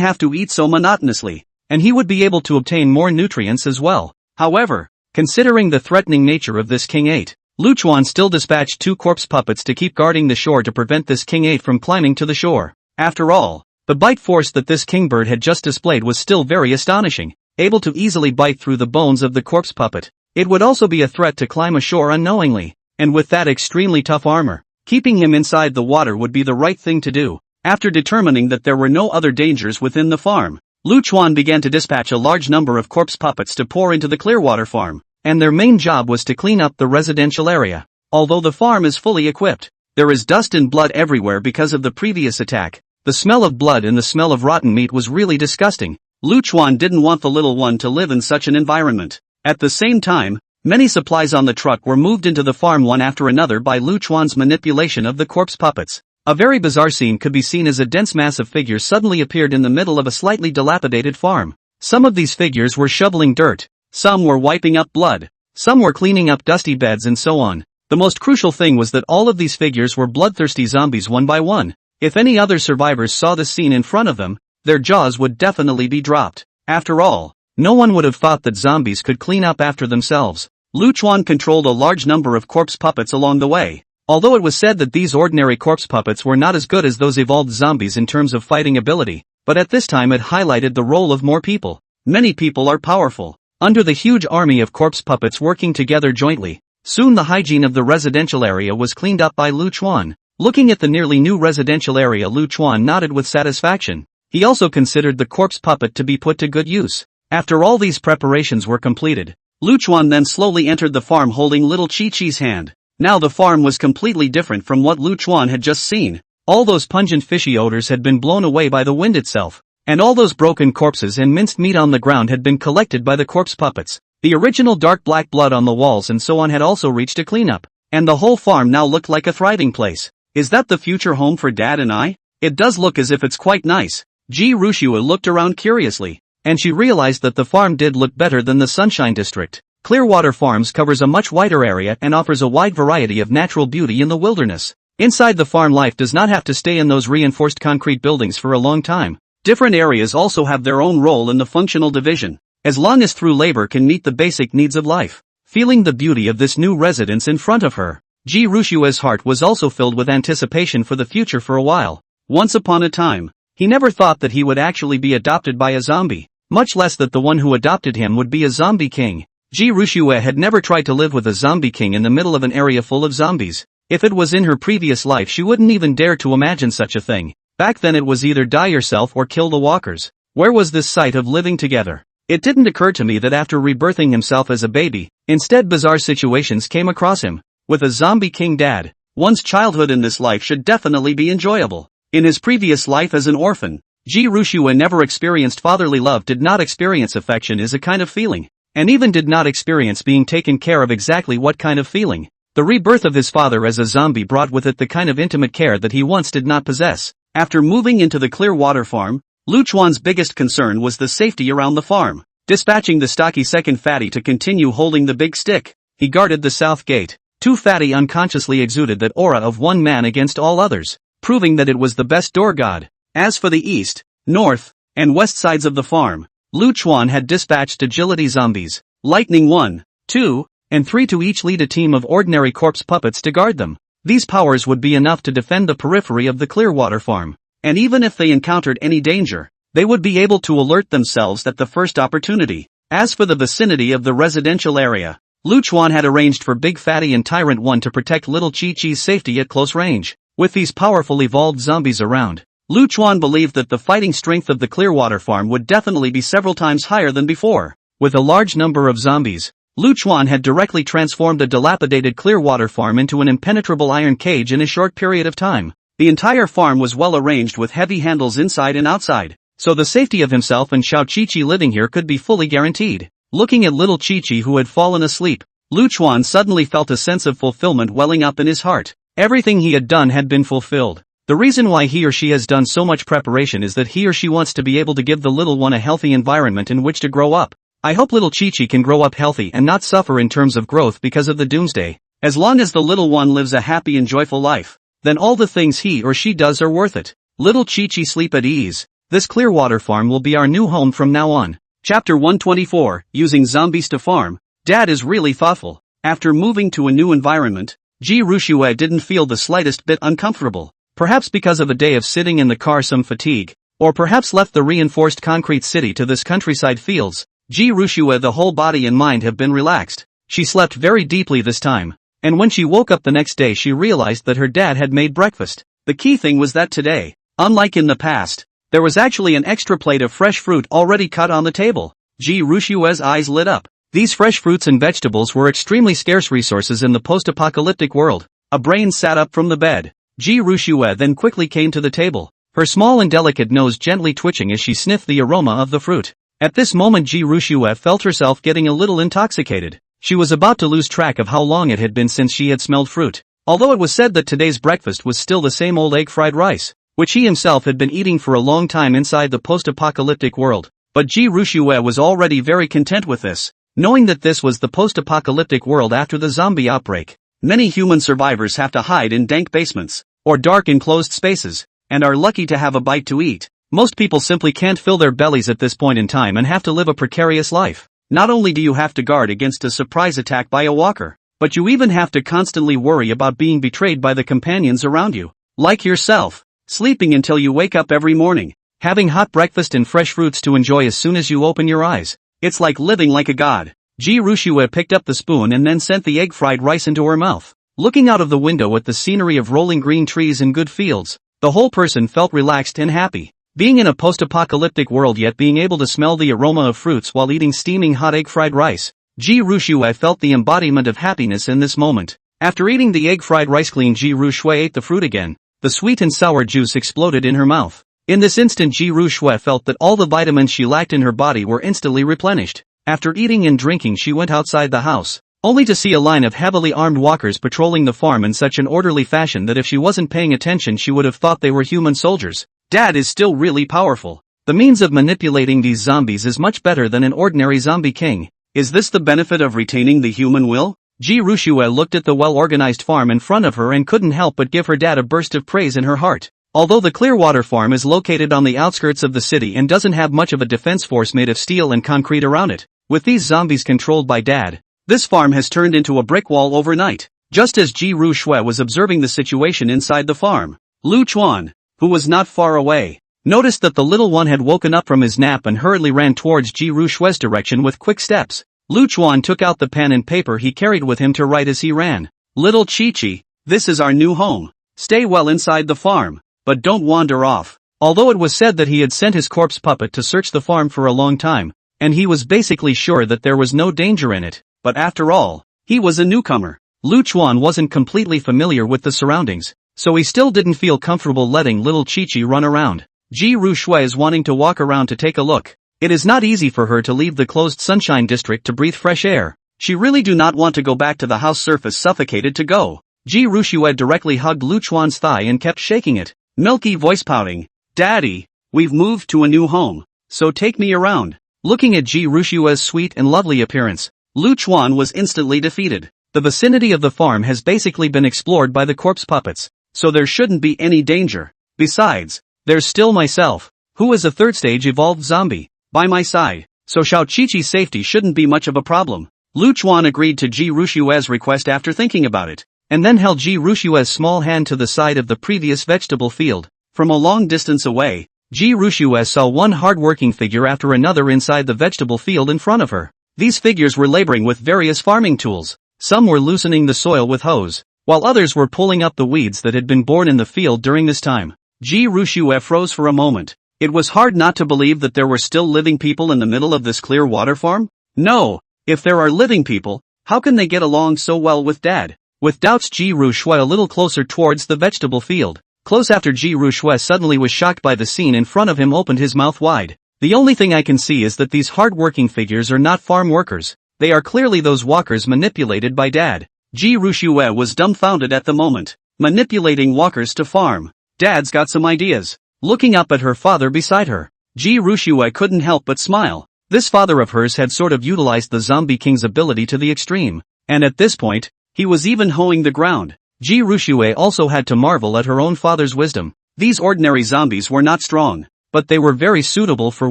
have to eat so monotonously, and he would be able to obtain more nutrients as well. However, considering the threatening nature of this King 8, Luchuan still dispatched 2 corpse puppets to keep guarding the shore to prevent this King 8 from climbing to the shore. After all, the bite force that this kingbird had just displayed was still very astonishing, able to easily bite through the bones of the corpse puppet. It would also be a threat to climb ashore unknowingly, and with that extremely tough armor, keeping him inside the water would be the right thing to do. After determining that there were no other dangers within the farm, Luchuan began to dispatch a large number of corpse puppets to pour into the Clearwater farm, and their main job was to clean up the residential area. Although the farm is fully equipped, there is dust and blood everywhere because of the previous attack. The smell of blood and the smell of rotten meat was really disgusting. Luchuan didn't want the little one to live in such an environment. At the same time, many supplies on the truck were moved into the farm one after another by Luchuan's manipulation of the corpse puppets. A very bizarre scene could be seen as a dense mass of figures suddenly appeared in the middle of a slightly dilapidated farm. Some of these figures were shoveling dirt, some were wiping up blood, some were cleaning up dusty beds and so on. The most crucial thing was that all of these figures were bloodthirsty zombies one by one. If any other survivors saw this scene in front of them, their jaws would definitely be dropped. After all, no one would have thought that zombies could clean up after themselves. Luchuan controlled a large number of corpse puppets along the way. Although it was said that these ordinary corpse puppets were not as good as those evolved zombies in terms of fighting ability, but at this time it highlighted the role of more people. Many people are powerful. Under the huge army of corpse puppets working together jointly, soon the hygiene of the residential area was cleaned up by Luchuan. Looking at the nearly new residential area, Luchuan nodded with satisfaction. He also considered the corpse puppet to be put to good use. After all these preparations were completed, Luchuan then slowly entered the farm holding little Chi-Chi's hand. Now the farm was completely different from what Luchuan had just seen. All those pungent fishy odors had been blown away by the wind itself, and all those broken corpses and minced meat on the ground had been collected by the corpse puppets. The original dark black blood on the walls and so on had also reached a cleanup, and the whole farm now looked like a thriving place. Is that the future home for Dad and I? It does look as if it's quite nice. Ji Rushua looked around curiously, and she realized that the farm did look better than the Sunshine District. Clearwater Farms covers a much wider area and offers a wide variety of natural beauty in the wilderness. Inside the farm, life does not have to stay in those reinforced concrete buildings for a long time. Different areas also have their own role in the functional division, as long as through labor can meet the basic needs of life. Feeling the beauty of this new residence in front of her, Ji Rushue's heart was also filled with anticipation for the future for a while. Once upon a time, he never thought that he would actually be adopted by a zombie, much less that the one who adopted him would be a zombie king. Ji Rushue had never tried to live with a zombie king in the middle of an area full of zombies. If it was in her previous life, she wouldn't even dare to imagine such a thing. Back then it was either die yourself or kill the walkers. Where was this sight of living together? It didn't occur to me that after rebirthing himself as a baby, instead bizarre situations came across him. With a zombie king dad, one's childhood in this life should definitely be enjoyable. In his previous life as an orphan, Ji Rushue never experienced fatherly love, did not experience affection as a kind of feeling, and even did not experience being taken care of exactly what kind of feeling. The rebirth of his father as a zombie brought with it the kind of intimate care that he once did not possess. After moving into the Clearwater farm, Lu Chuan's biggest concern was the safety around the farm. Dispatching the stocky second fatty to continue holding the big stick, he guarded the south gate. Two fatty unconsciously exuded that aura of one man against all others, proving that it was the best door god. As for the east, north, and west sides of the farm, Lu Chuan had dispatched agility zombies, lightning 1, 2, and 3 to each lead a team of ordinary corpse puppets to guard them. These powers would be enough to defend the periphery of the Clearwater farm, and even if they encountered any danger, they would be able to alert themselves at the first opportunity. As for the vicinity of the residential area, Lu Chuan had arranged for Big Fatty and Tyrant 1 to protect Little Chi-Chi's safety at close range. With these powerful evolved zombies around, Lu Chuan believed that the fighting strength of the Clearwater farm would definitely be several times higher than before. With a large number of zombies, Lu Chuan had directly transformed a dilapidated Clearwater farm into an impenetrable iron cage in a short period of time. The entire farm was well arranged with heavy handles inside and outside, so the safety of himself and Xiao Chi-Chi living here could be fully guaranteed. Looking at little Chi-Chi who had fallen asleep, Lu Chuan suddenly felt a sense of fulfillment welling up in his heart. Everything he had done had been fulfilled. The reason why he or she has done so much preparation is that he or she wants to be able to give the little one a healthy environment in which to grow up. I hope little Chi-Chi can grow up healthy and not suffer in terms of growth because of the doomsday. As long as the little one lives a happy and joyful life, then all the things he or she does are worth it. Little Chi-Chi sleep at ease. This Clearwater farm will be our new home from now on. Chapter 124, Using Zombies to Farm. Dad is really thoughtful. After moving to a new environment, Ji Rushue didn't feel the slightest bit uncomfortable. Perhaps because of a day of sitting in the car, some fatigue, or perhaps left the reinforced concrete city to this countryside fields. Ji Rushue, the whole body and mind have been relaxed. She slept very deeply this time, and when she woke up the next day she realized that her dad had made breakfast. The key thing was that today, unlike in the past, there was actually an extra plate of fresh fruit already cut on the table. Ji Rushue's eyes lit up. These fresh fruits and vegetables were extremely scarce resources in the post-apocalyptic world. A brain sat up from the bed. Ji Rushue then quickly came to the table, her small and delicate nose gently twitching as she sniffed the aroma of the fruit. At this moment Ji Rushue felt herself getting a little intoxicated. She was about to lose track of how long it had been since she had smelled fruit. Although it was said that today's breakfast was still the same old egg fried rice, which he himself had been eating for a long time inside the post-apocalyptic world. But Ji Rushue was already very content with this, knowing that this was the post-apocalyptic world after the zombie outbreak. Many human survivors have to hide in dank basements, or dark enclosed spaces, and are lucky to have a bite to eat. Most people simply can't fill their bellies at this point in time and have to live a precarious life. Not only do you have to guard against a surprise attack by a walker, but you even have to constantly worry about being betrayed by the companions around you. Like yourself. Sleeping until you wake up every morning, having hot breakfast and fresh fruits to enjoy as soon as you open your eyes. It's like living like a god. Ji Rushue picked up the spoon and then sent the egg fried rice into her mouth. Looking out of the window at the scenery of rolling green trees and good fields, the whole person felt relaxed and happy. Being in a post-apocalyptic world yet being able to smell the aroma of fruits while eating steaming hot egg fried rice, Ji Rushue felt the embodiment of happiness in this moment. After eating the egg fried rice clean, Ji Rushue ate the fruit again. The sweet and sour juice exploded in her mouth. In this instant Ji Rushue felt that all the vitamins she lacked in her body were instantly replenished. After eating and drinking she went outside the house, only to see a line of heavily armed walkers patrolling the farm in such an orderly fashion that if she wasn't paying attention she would have thought they were human soldiers. Dad is still really powerful. The means of manipulating these zombies is much better than an ordinary zombie king. Is this the benefit of retaining the human will? Ji Rushue looked at the well-organized farm in front of her and couldn't help but give her dad a burst of praise in her heart. Although the Clearwater farm is located on the outskirts of the city and doesn't have much of a defense force made of steel and concrete around it, with these zombies controlled by Dad, this farm has turned into a brick wall overnight. Just as Ji Ru Shui was observing the situation inside the farm, Lu Chuan, who was not far away, noticed that the little one had woken up from his nap and hurriedly ran towards Ji Ru Shui's direction with quick steps. Lu Chuan took out the pen and paper he carried with him to write as he ran. Little Chi-Chi, this is our new home. Stay well inside the farm, but don't wander off. Although it was said that he had sent his corpse puppet to search the farm for a long time, and he was basically sure that there was no danger in it, but after all, he was a newcomer. Lu Chuan wasn't completely familiar with the surroundings, so he still didn't feel comfortable letting little Chi-Chi run around. Ji Ru Shui is wanting to walk around to take a look. It is not easy for her to leave the closed sunshine district to breathe fresh air. She really do not want to go back to the house surface suffocated to go. Ji Ru Shui directly hugged Lu Chuan's thigh and kept shaking it. Milky voice pouting. Daddy, we've moved to a new home, so take me around. Looking at Ji Ru Shui's sweet and lovely appearance, Lu Chuan was instantly defeated. The vicinity of the farm has basically been explored by the corpse puppets, so there shouldn't be any danger. Besides, there's still myself, who is a third stage evolved zombie, by my side, so Xiao Chi-Chi's safety shouldn't be much of a problem. Lu Chuan agreed to Ji Ru Shui's request after thinking about it, and then held Ji Ru Shui's small hand to the side of the previous vegetable field. From a long distance away, Ji Ru Shui saw one hard-working figure after another inside the vegetable field in front of her. These figures were laboring with various farming tools. Some were loosening the soil with hoes, while others were pulling up the weeds that had been born in the field during this time. Ji Ru Shui froze for a moment. It was hard not to believe that there were still living people in the middle of this clear water farm. No, if there are living people, how can they get along so well with Dad? With doubts, Ji Ru Shui a little closer towards the vegetable field. Close after, Ji Ru Shui suddenly was shocked by the scene in front of him, opened his mouth wide. The only thing I can see is that these hard-working figures are not farm workers. They are clearly those walkers manipulated by Dad. Ji Ru Shui was dumbfounded at the moment. Manipulating walkers to farm. Dad's got some ideas. Looking up at her father beside her, Ji Ru Shui couldn't help but smile. This father of hers had sort of utilized the Zombie King's ability to the extreme, and at this point, he was even hoeing the ground. Ji Ru Shui also had to marvel at her own father's wisdom. These ordinary zombies were not strong, but they were very suitable for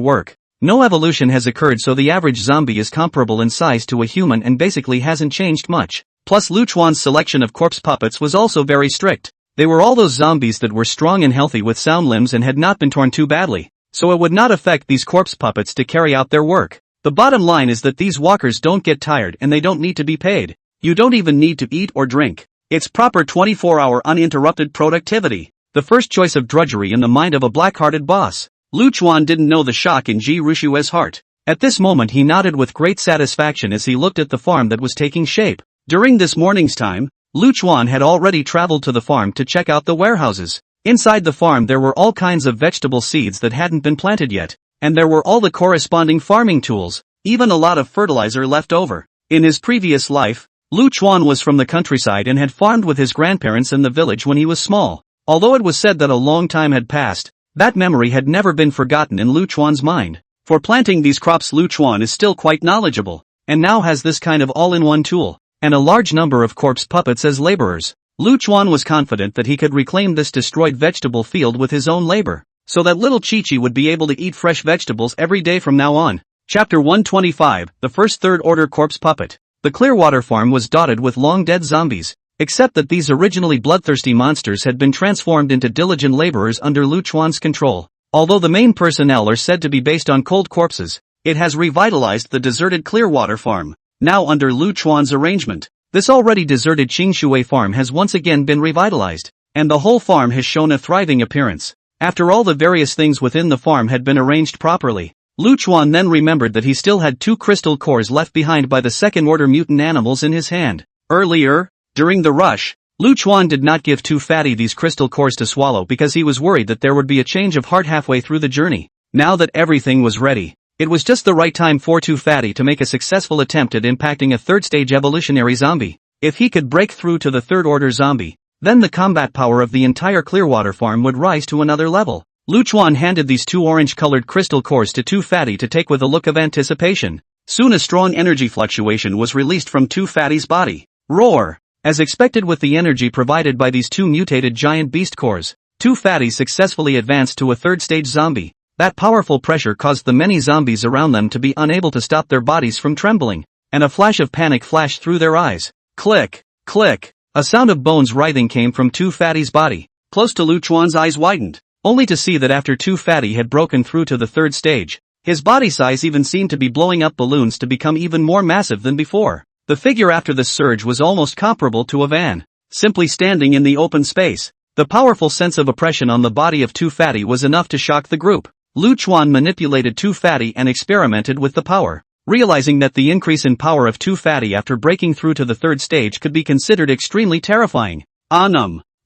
work. No evolution has occurred, so the average zombie is comparable in size to a human and basically hasn't changed much. Plus, Lu Chuan's selection of corpse puppets was also very strict. They were all those zombies that were strong and healthy with sound limbs and had not been torn too badly, so it would not affect these corpse puppets to carry out their work. The bottom line is that these walkers don't get tired and they don't need to be paid. You don't even need to eat or drink. It's proper 24-hour uninterrupted productivity. The first choice of drudgery in the mind of a black-hearted boss. Lu Chuan didn't know the shock in Ji Ru Shui's heart. At this moment he nodded with great satisfaction as he looked at the farm that was taking shape. During this morning's time, Lu Chuan had already traveled to the farm to check out the warehouses. Inside the farm there were all kinds of vegetable seeds that hadn't been planted yet, and there were all the corresponding farming tools, even a lot of fertilizer left over. In his previous life, Lu Chuan was from the countryside and had farmed with his grandparents in the village when he was small. Although it was said that a long time had passed, that memory had never been forgotten in Lu Chuan's mind. For planting these crops, Lu Chuan is still quite knowledgeable, and now has this kind of all-in-one tool, and a large number of corpse puppets as laborers. Lu Chuan was confident that he could reclaim this destroyed vegetable field with his own labor, so that little Chi-Chi would be able to eat fresh vegetables every day from now on. Chapter 125, The First Third-Order Corpse Puppet. The Clearwater farm was dotted with long-dead zombies, except that these originally bloodthirsty monsters had been transformed into diligent laborers under Lu Chuan's control. Although the main personnel are said to be based on cold corpses, it has revitalized the deserted Clearwater farm. Now under Lu Chuan's arrangement, this already deserted Qingshui farm has once again been revitalized, and the whole farm has shown a thriving appearance. After all the various things within the farm had been arranged properly, Lu Chuan then remembered that he still had 2 crystal cores left behind by the second-order mutant animals in his hand. Earlier, during the rush, Lu Chuan did not give Too Fatty these crystal cores to swallow because he was worried that there would be a change of heart halfway through the journey. Now that everything was ready, it was just the right time for Too Fatty to make a successful attempt at impacting a third-stage evolutionary zombie. If he could break through to the third-order zombie, then the combat power of the entire Clearwater farm would rise to another level. Lu Chuan handed these 2 orange-colored crystal cores to Too Fatty to take with a look of anticipation. Soon a strong energy fluctuation was released from Too Fatty's body. Roar! As expected with the energy provided by these 2 mutated giant beast cores, Too Fatty successfully advanced to a third-stage zombie. That powerful pressure caused the many zombies around them to be unable to stop their bodies from trembling, and a flash of panic flashed through their eyes. Click! Click! A sound of bones writhing came from Too Fatty's body. Close to Lu Chuan's eyes widened, only to see that after Too Fatty had broken through to the third stage, his body size even seemed to be blowing up balloons to become even more massive than before. The figure after this surge was almost comparable to a van, simply standing in the open space. The powerful sense of oppression on the body of Too Fatty was enough to shock the group. Lu Chuan manipulated Too Fatty and experimented with the power. Realizing that the increase in power of Too Fatty after breaking through to the third stage could be considered extremely terrifying.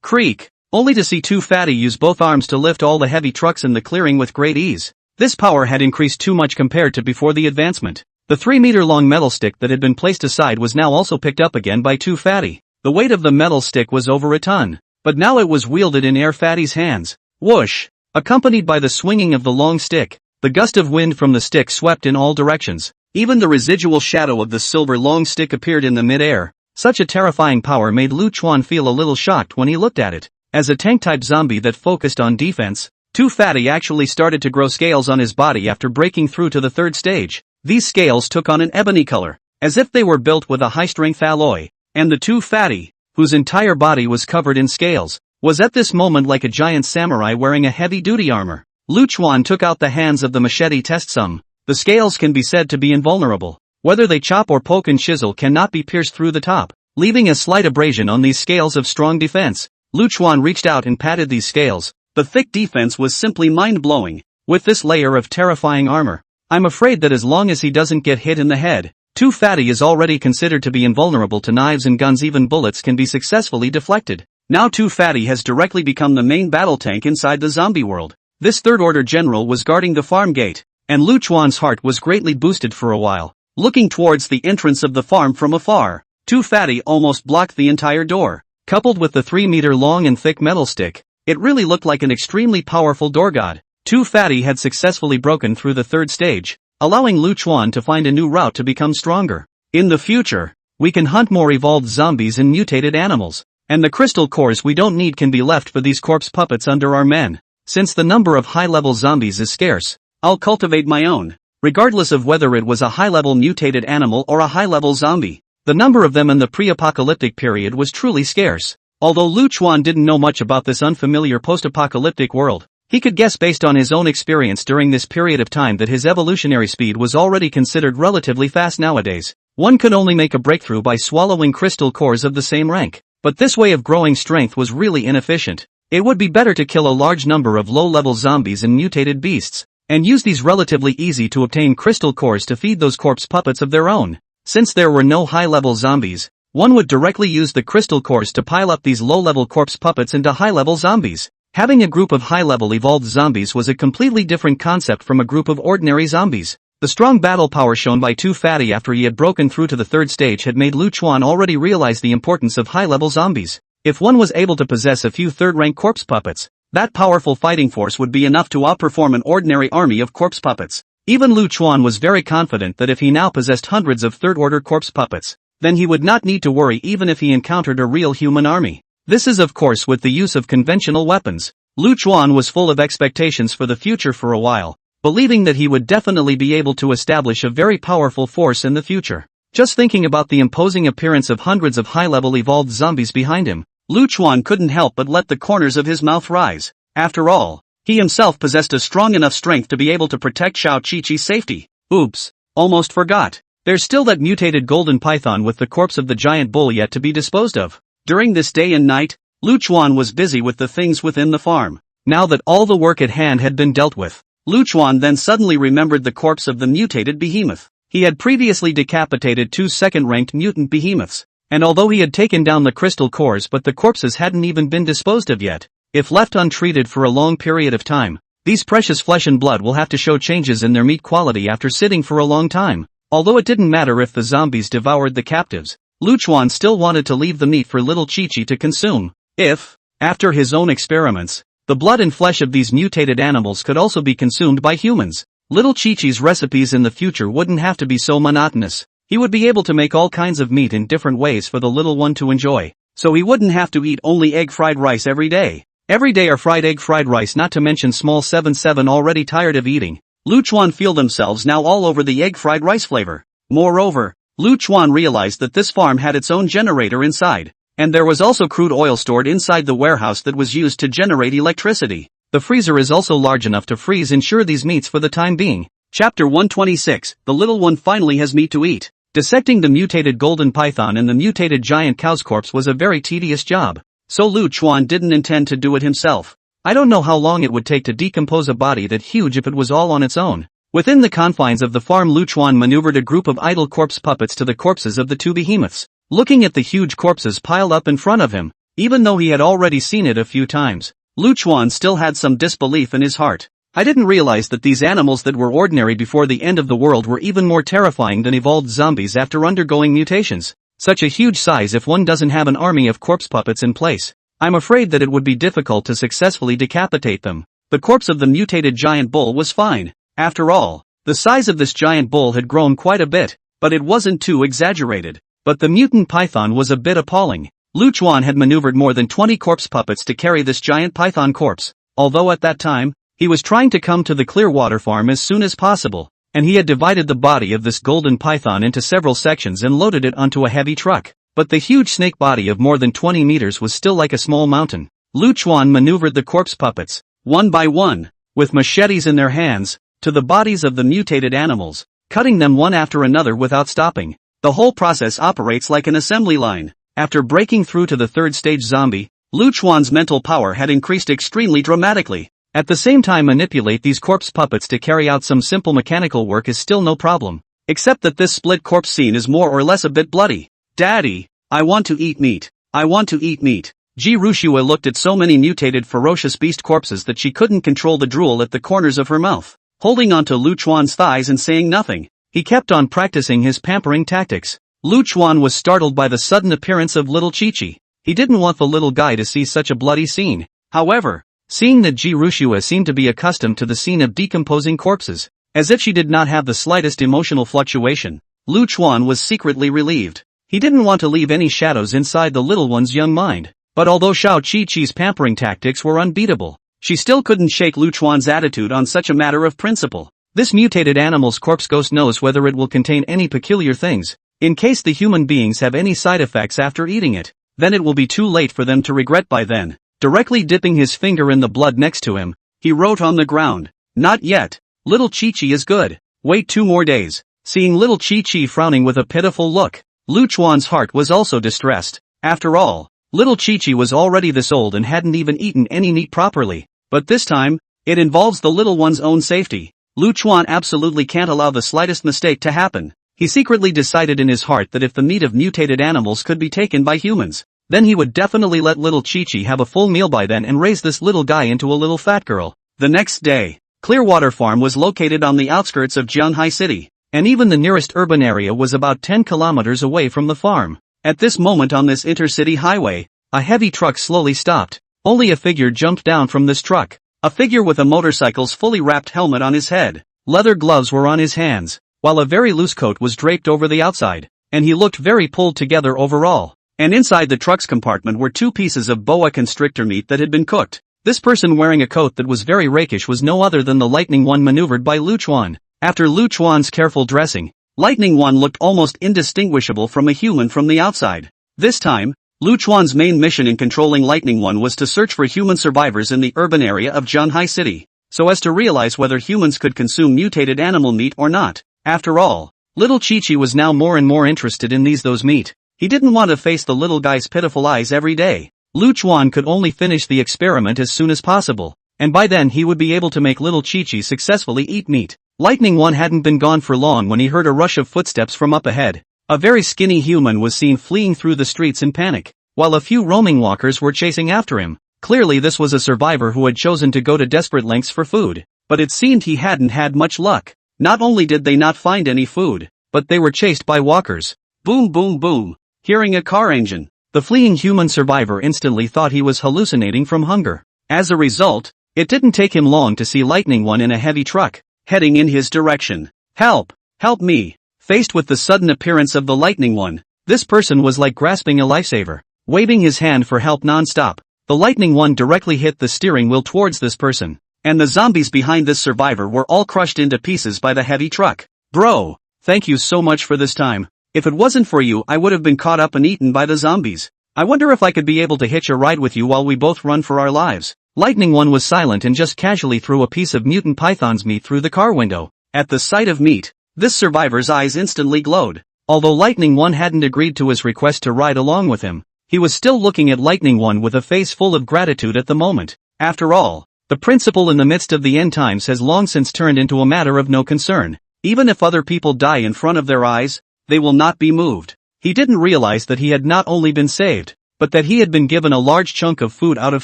Creak. Only to see Too Fatty use both arms to lift all the heavy trucks in the clearing with great ease. This power had increased too much compared to before the advancement. The 3-meter-long metal stick that had been placed aside was now also picked up again by Too Fatty. The weight of the metal stick was over a ton, but now it was wielded in Air Fatty's hands. Whoosh! Accompanied by the swinging of the long stick, the gust of wind from the stick swept in all directions. Even the residual shadow of the silver long stick appeared in the mid-air. Such a terrifying power made Lu Chuan feel a little shocked when he looked at it. As a tank-type zombie that focused on defense, Too Fatty actually started to grow scales on his body after breaking through to the third stage. These scales took on an ebony color, as if they were built with a high-strength alloy, and the Too Fatty, whose entire body was covered in scales, was at this moment like a giant samurai wearing a heavy-duty armor. Lu Chuan took out the hands of the machete test some. The scales can be said to be invulnerable. Whether they chop or poke and chisel cannot be pierced through the top, leaving a slight abrasion on these scales of strong defense. Lu Chuan reached out and patted these scales. The thick defense was simply mind-blowing. With this layer of terrifying armor, I'm afraid that as long as he doesn't get hit in the head, Too Fatty is already considered to be invulnerable to knives and guns. Even bullets can be successfully deflected. Now Too Fatty has directly become the main battle tank inside the zombie world. This third-order general was guarding the farm gate, and Lu Chuan's heart was greatly boosted for a while. Looking towards the entrance of the farm from afar, Too Fatty almost blocked the entire door. Coupled with the 3-meter-long and thick metal stick, it really looked like an extremely powerful door god. Too Fatty had successfully broken through the third stage, allowing Lu Chuan to find a new route to become stronger. In the future, we can hunt more evolved zombies and mutated animals, and the crystal cores we don't need can be left for these corpse puppets under our men. Since the number of high-level zombies is scarce, I'll cultivate my own, regardless of whether it was a high-level mutated animal or a high-level zombie. The number of them in the pre-apocalyptic period was truly scarce. Although Lu Chuan didn't know much about this unfamiliar post-apocalyptic world, he could guess based on his own experience during this period of time that his evolutionary speed was already considered relatively fast nowadays. One could only make a breakthrough by swallowing crystal cores of the same rank. But this way of growing strength was really inefficient. It would be better to kill a large number of low-level zombies and mutated beasts, and use these relatively easy-to-obtain crystal cores to feed those corpse puppets of their own. Since there were no high-level zombies, one would directly use the crystal cores to pile up these low-level corpse puppets into high-level zombies. Having a group of high-level evolved zombies was a completely different concept from a group of ordinary zombies. The strong battle power shown by Too Fatty after he had broken through to the third stage had made Lu Chuan already realize the importance of high-level zombies. If one was able to possess a few third-rank corpse puppets, that powerful fighting force would be enough to outperform an ordinary army of corpse puppets. Even Lu Chuan was very confident that if he now possessed hundreds of third-order corpse puppets, then he would not need to worry even if he encountered a real human army. This is of course with the use of conventional weapons. Lu Chuan was full of expectations for the future for a while, believing that he would definitely be able to establish a very powerful force in the future. Just thinking about the imposing appearance of hundreds of high-level evolved zombies behind him, Lu Chuan couldn't help but let the corners of his mouth rise. After all, he himself possessed a strong enough strength to be able to protect Xiao Qiqi's safety. Oops, almost forgot. There's still that mutated golden python with the corpse of the giant bull yet to be disposed of. During this day and night, Lu Chuan was busy with the things within the farm. Now that all the work at hand had been dealt with, Lu Chuan then suddenly remembered the corpse of the mutated behemoth. He had previously decapitated 2 second-ranked mutant behemoths, and although he had taken down the crystal cores but the corpses hadn't even been disposed of yet. If left untreated for a long period of time, these precious flesh and blood will have to show changes in their meat quality after sitting for a long time. Although it didn't matter if the zombies devoured the captives, Lu Chuan still wanted to leave the meat for little Qiqi to consume. If, after his own experiments, the blood and flesh of these mutated animals could also be consumed by humans, little Qiqi's recipes in the future wouldn't have to be so monotonous. He would be able to make all kinds of meat in different ways for the little one to enjoy, so he wouldn't have to eat only egg fried rice every day. Every day are fried egg fried rice, not to mention small 7-7 already tired of eating. Lu Chuan feel themselves now all over the egg fried rice flavor. Moreover, Lu Chuan realized that this farm had its own generator inside. And there was also crude oil stored inside the warehouse that was used to generate electricity. The freezer is also large enough to ensure these meats for the time being. Chapter 126, the little one finally has meat to eat. Dissecting the mutated golden python and the mutated giant cow's corpse was a very tedious job. So Lu Chuan didn't intend to do it himself. I don't know how long it would take to decompose a body that huge if it was all on its own. Within the confines of the farm, Lu Chuan maneuvered a group of idle corpse puppets to the corpses of the two behemoths. Looking at the huge corpses piled up in front of him, even though he had already seen it a few times, Lu Chuan still had some disbelief in his heart. I didn't realize that these animals that were ordinary before the end of the world were even more terrifying than evolved zombies after undergoing mutations. Such a huge size if one doesn't have an army of corpse puppets in place. I'm afraid that it would be difficult to successfully decapitate them. The corpse of the mutated giant bull was fine. After all, the size of this giant bull had grown quite a bit, but it wasn't too exaggerated. But the mutant python was a bit appalling. Lu Chuan had maneuvered more than 20 corpse puppets to carry this giant python corpse, although at that time, he was trying to come to the Clearwater farm as soon as possible, and he had divided the body of this golden python into several sections and loaded it onto a heavy truck. But the huge snake body of more than 20 meters was still like a small mountain. Lu Chuan maneuvered the corpse puppets, one by one, with machetes in their hands, to the bodies of the mutated animals, cutting them one after another without stopping. The whole process operates like an assembly line. After breaking through to the third stage zombie, Lu Chuan's mental power had increased extremely dramatically. At the same time, manipulate these corpse puppets to carry out some simple mechanical work is still no problem. Except that this split corpse scene is more or less a bit bloody. Daddy, I want to eat meat. I want to eat meat. Ji Rushua looked at so many mutated ferocious beast corpses that she couldn't control the drool at the corners of her mouth. Holding onto Lu Chuan's thighs and saying nothing, he kept on practicing his pampering tactics. Lu Chuan was startled by the sudden appearance of little Chi-Chi. He didn't want the little guy to see such a bloody scene. However, seeing that Ji Rushua seemed to be accustomed to the scene of decomposing corpses, as if she did not have the slightest emotional fluctuation, Lu Chuan was secretly relieved. He didn't want to leave any shadows inside the little one's young mind. But although Shao Chi-Chi's pampering tactics were unbeatable, she still couldn't shake Lu Chuan's attitude on such a matter of principle. This mutated animal's corpse ghost knows whether it will contain any peculiar things, in case the human beings have any side effects after eating it. Then it will be too late for them to regret by then. Directly dipping his finger in the blood next to him, he wrote on the ground, "Not yet. Little Chi-Chi is good. Wait 2 more days." Seeing little Chi-Chi frowning with a pitiful look, Lu Chuan's heart was also distressed. After all, little Chi-Chi was already this old and hadn't even eaten any meat properly. But this time, it involves the little one's own safety. Lu Chuan absolutely can't allow the slightest mistake to happen. He secretly decided in his heart that if the meat of mutated animals could be taken by humans, then he would definitely let little Chi-Chi have a full meal by then and raise this little guy into a little fat girl. The next day, Clearwater Farm was located on the outskirts of Jianghai City, and even the nearest urban area was about 10 kilometers away from the farm. At this moment on this intercity highway, a heavy truck slowly stopped. Only a figure jumped down from this truck. A figure with a motorcycle's fully wrapped helmet on his head. Leather gloves were on his hands, while a very loose coat was draped over the outside, and he looked very pulled together overall. And inside the truck's compartment were 2 pieces of boa constrictor meat that had been cooked. This person wearing a coat that was very rakish was no other than the Lightning One maneuvered by Lu Chuan. After Lu Chuan's careful dressing, Lightning One looked almost indistinguishable from a human from the outside. This time, Lu Chuan's main mission in controlling Lightning One was to search for human survivors in the urban area of Jianghai City, so as to realize whether humans could consume mutated animal meat or not. After all, little Chi-Chi was now more and more interested in those meat. He didn't want to face the little guy's pitiful eyes every day. Lu Chuan could only finish the experiment as soon as possible, and by then he would be able to make little Chi-Chi successfully eat meat. Lightning One hadn't been gone for long when he heard a rush of footsteps from up ahead. A very skinny human was seen fleeing through the streets in panic, while a few roaming walkers were chasing after him. Clearly this was a survivor who had chosen to go to desperate lengths for food, but it seemed he hadn't had much luck. Not only did they not find any food, but they were chased by walkers. Boom boom boom. Hearing a car engine, the fleeing human survivor instantly thought he was hallucinating from hunger. As a result, it didn't take him long to see Lightning One in a heavy truck, heading in his direction. Help! Help me! Faced with the sudden appearance of the Lightning One, this person was like grasping a lifesaver. Waving his hand for help non-stop, the Lightning One directly hit the steering wheel towards this person, and the zombies behind this survivor were all crushed into pieces by the heavy truck. Bro, thank you so much for this time. If it wasn't for you I would have been caught up and eaten by the zombies. I wonder if I could be able to hitch a ride with you while we both run for our lives. Lightning One was silent and just casually threw a piece of mutant python's meat through the car window. At the sight of meat, this survivor's eyes instantly glowed. Although Lightning One hadn't agreed to his request to ride along with him, he was still looking at Lightning One with a face full of gratitude at the moment. After all, the principle in the midst of the end times has long since turned into a matter of no concern. Even if other people die in front of their eyes, they will not be moved. He didn't realize that he had not only been saved, but that he had been given a large chunk of food out of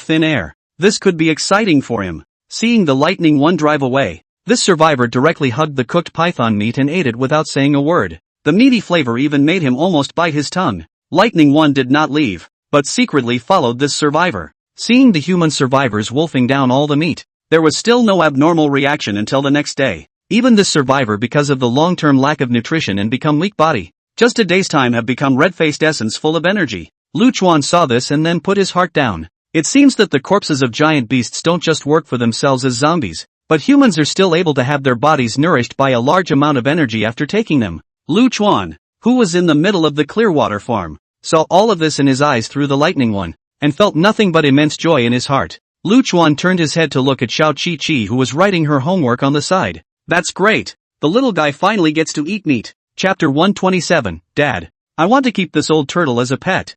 thin air. This could be exciting for him. Seeing the Lightning One drive away, this survivor directly hugged the cooked python meat and ate it without saying a word. The meaty flavor even made him almost bite his tongue. Lightning One did not leave, but secretly followed this survivor. Seeing the human survivors wolfing down all the meat, there was still no abnormal reaction until the next day. Even this survivor, because of the long-term lack of nutrition and become weak body, just a day's time have become red-faced essence full of energy. Lu Chuan saw this and then put his heart down. It seems that the corpses of giant beasts don't just work for themselves as zombies, but humans are still able to have their bodies nourished by a large amount of energy after taking them. Lu Chuan, who was in the middle of the Clearwater farm, saw all of this in his eyes through the Lightning One, and felt nothing but immense joy in his heart. Lu Chuan turned his head to look at Xiao Qi-Qi, who was writing her homework on the side. That's great. The little guy finally gets to eat meat. Chapter 127, Dad. I want to keep this old turtle as a pet.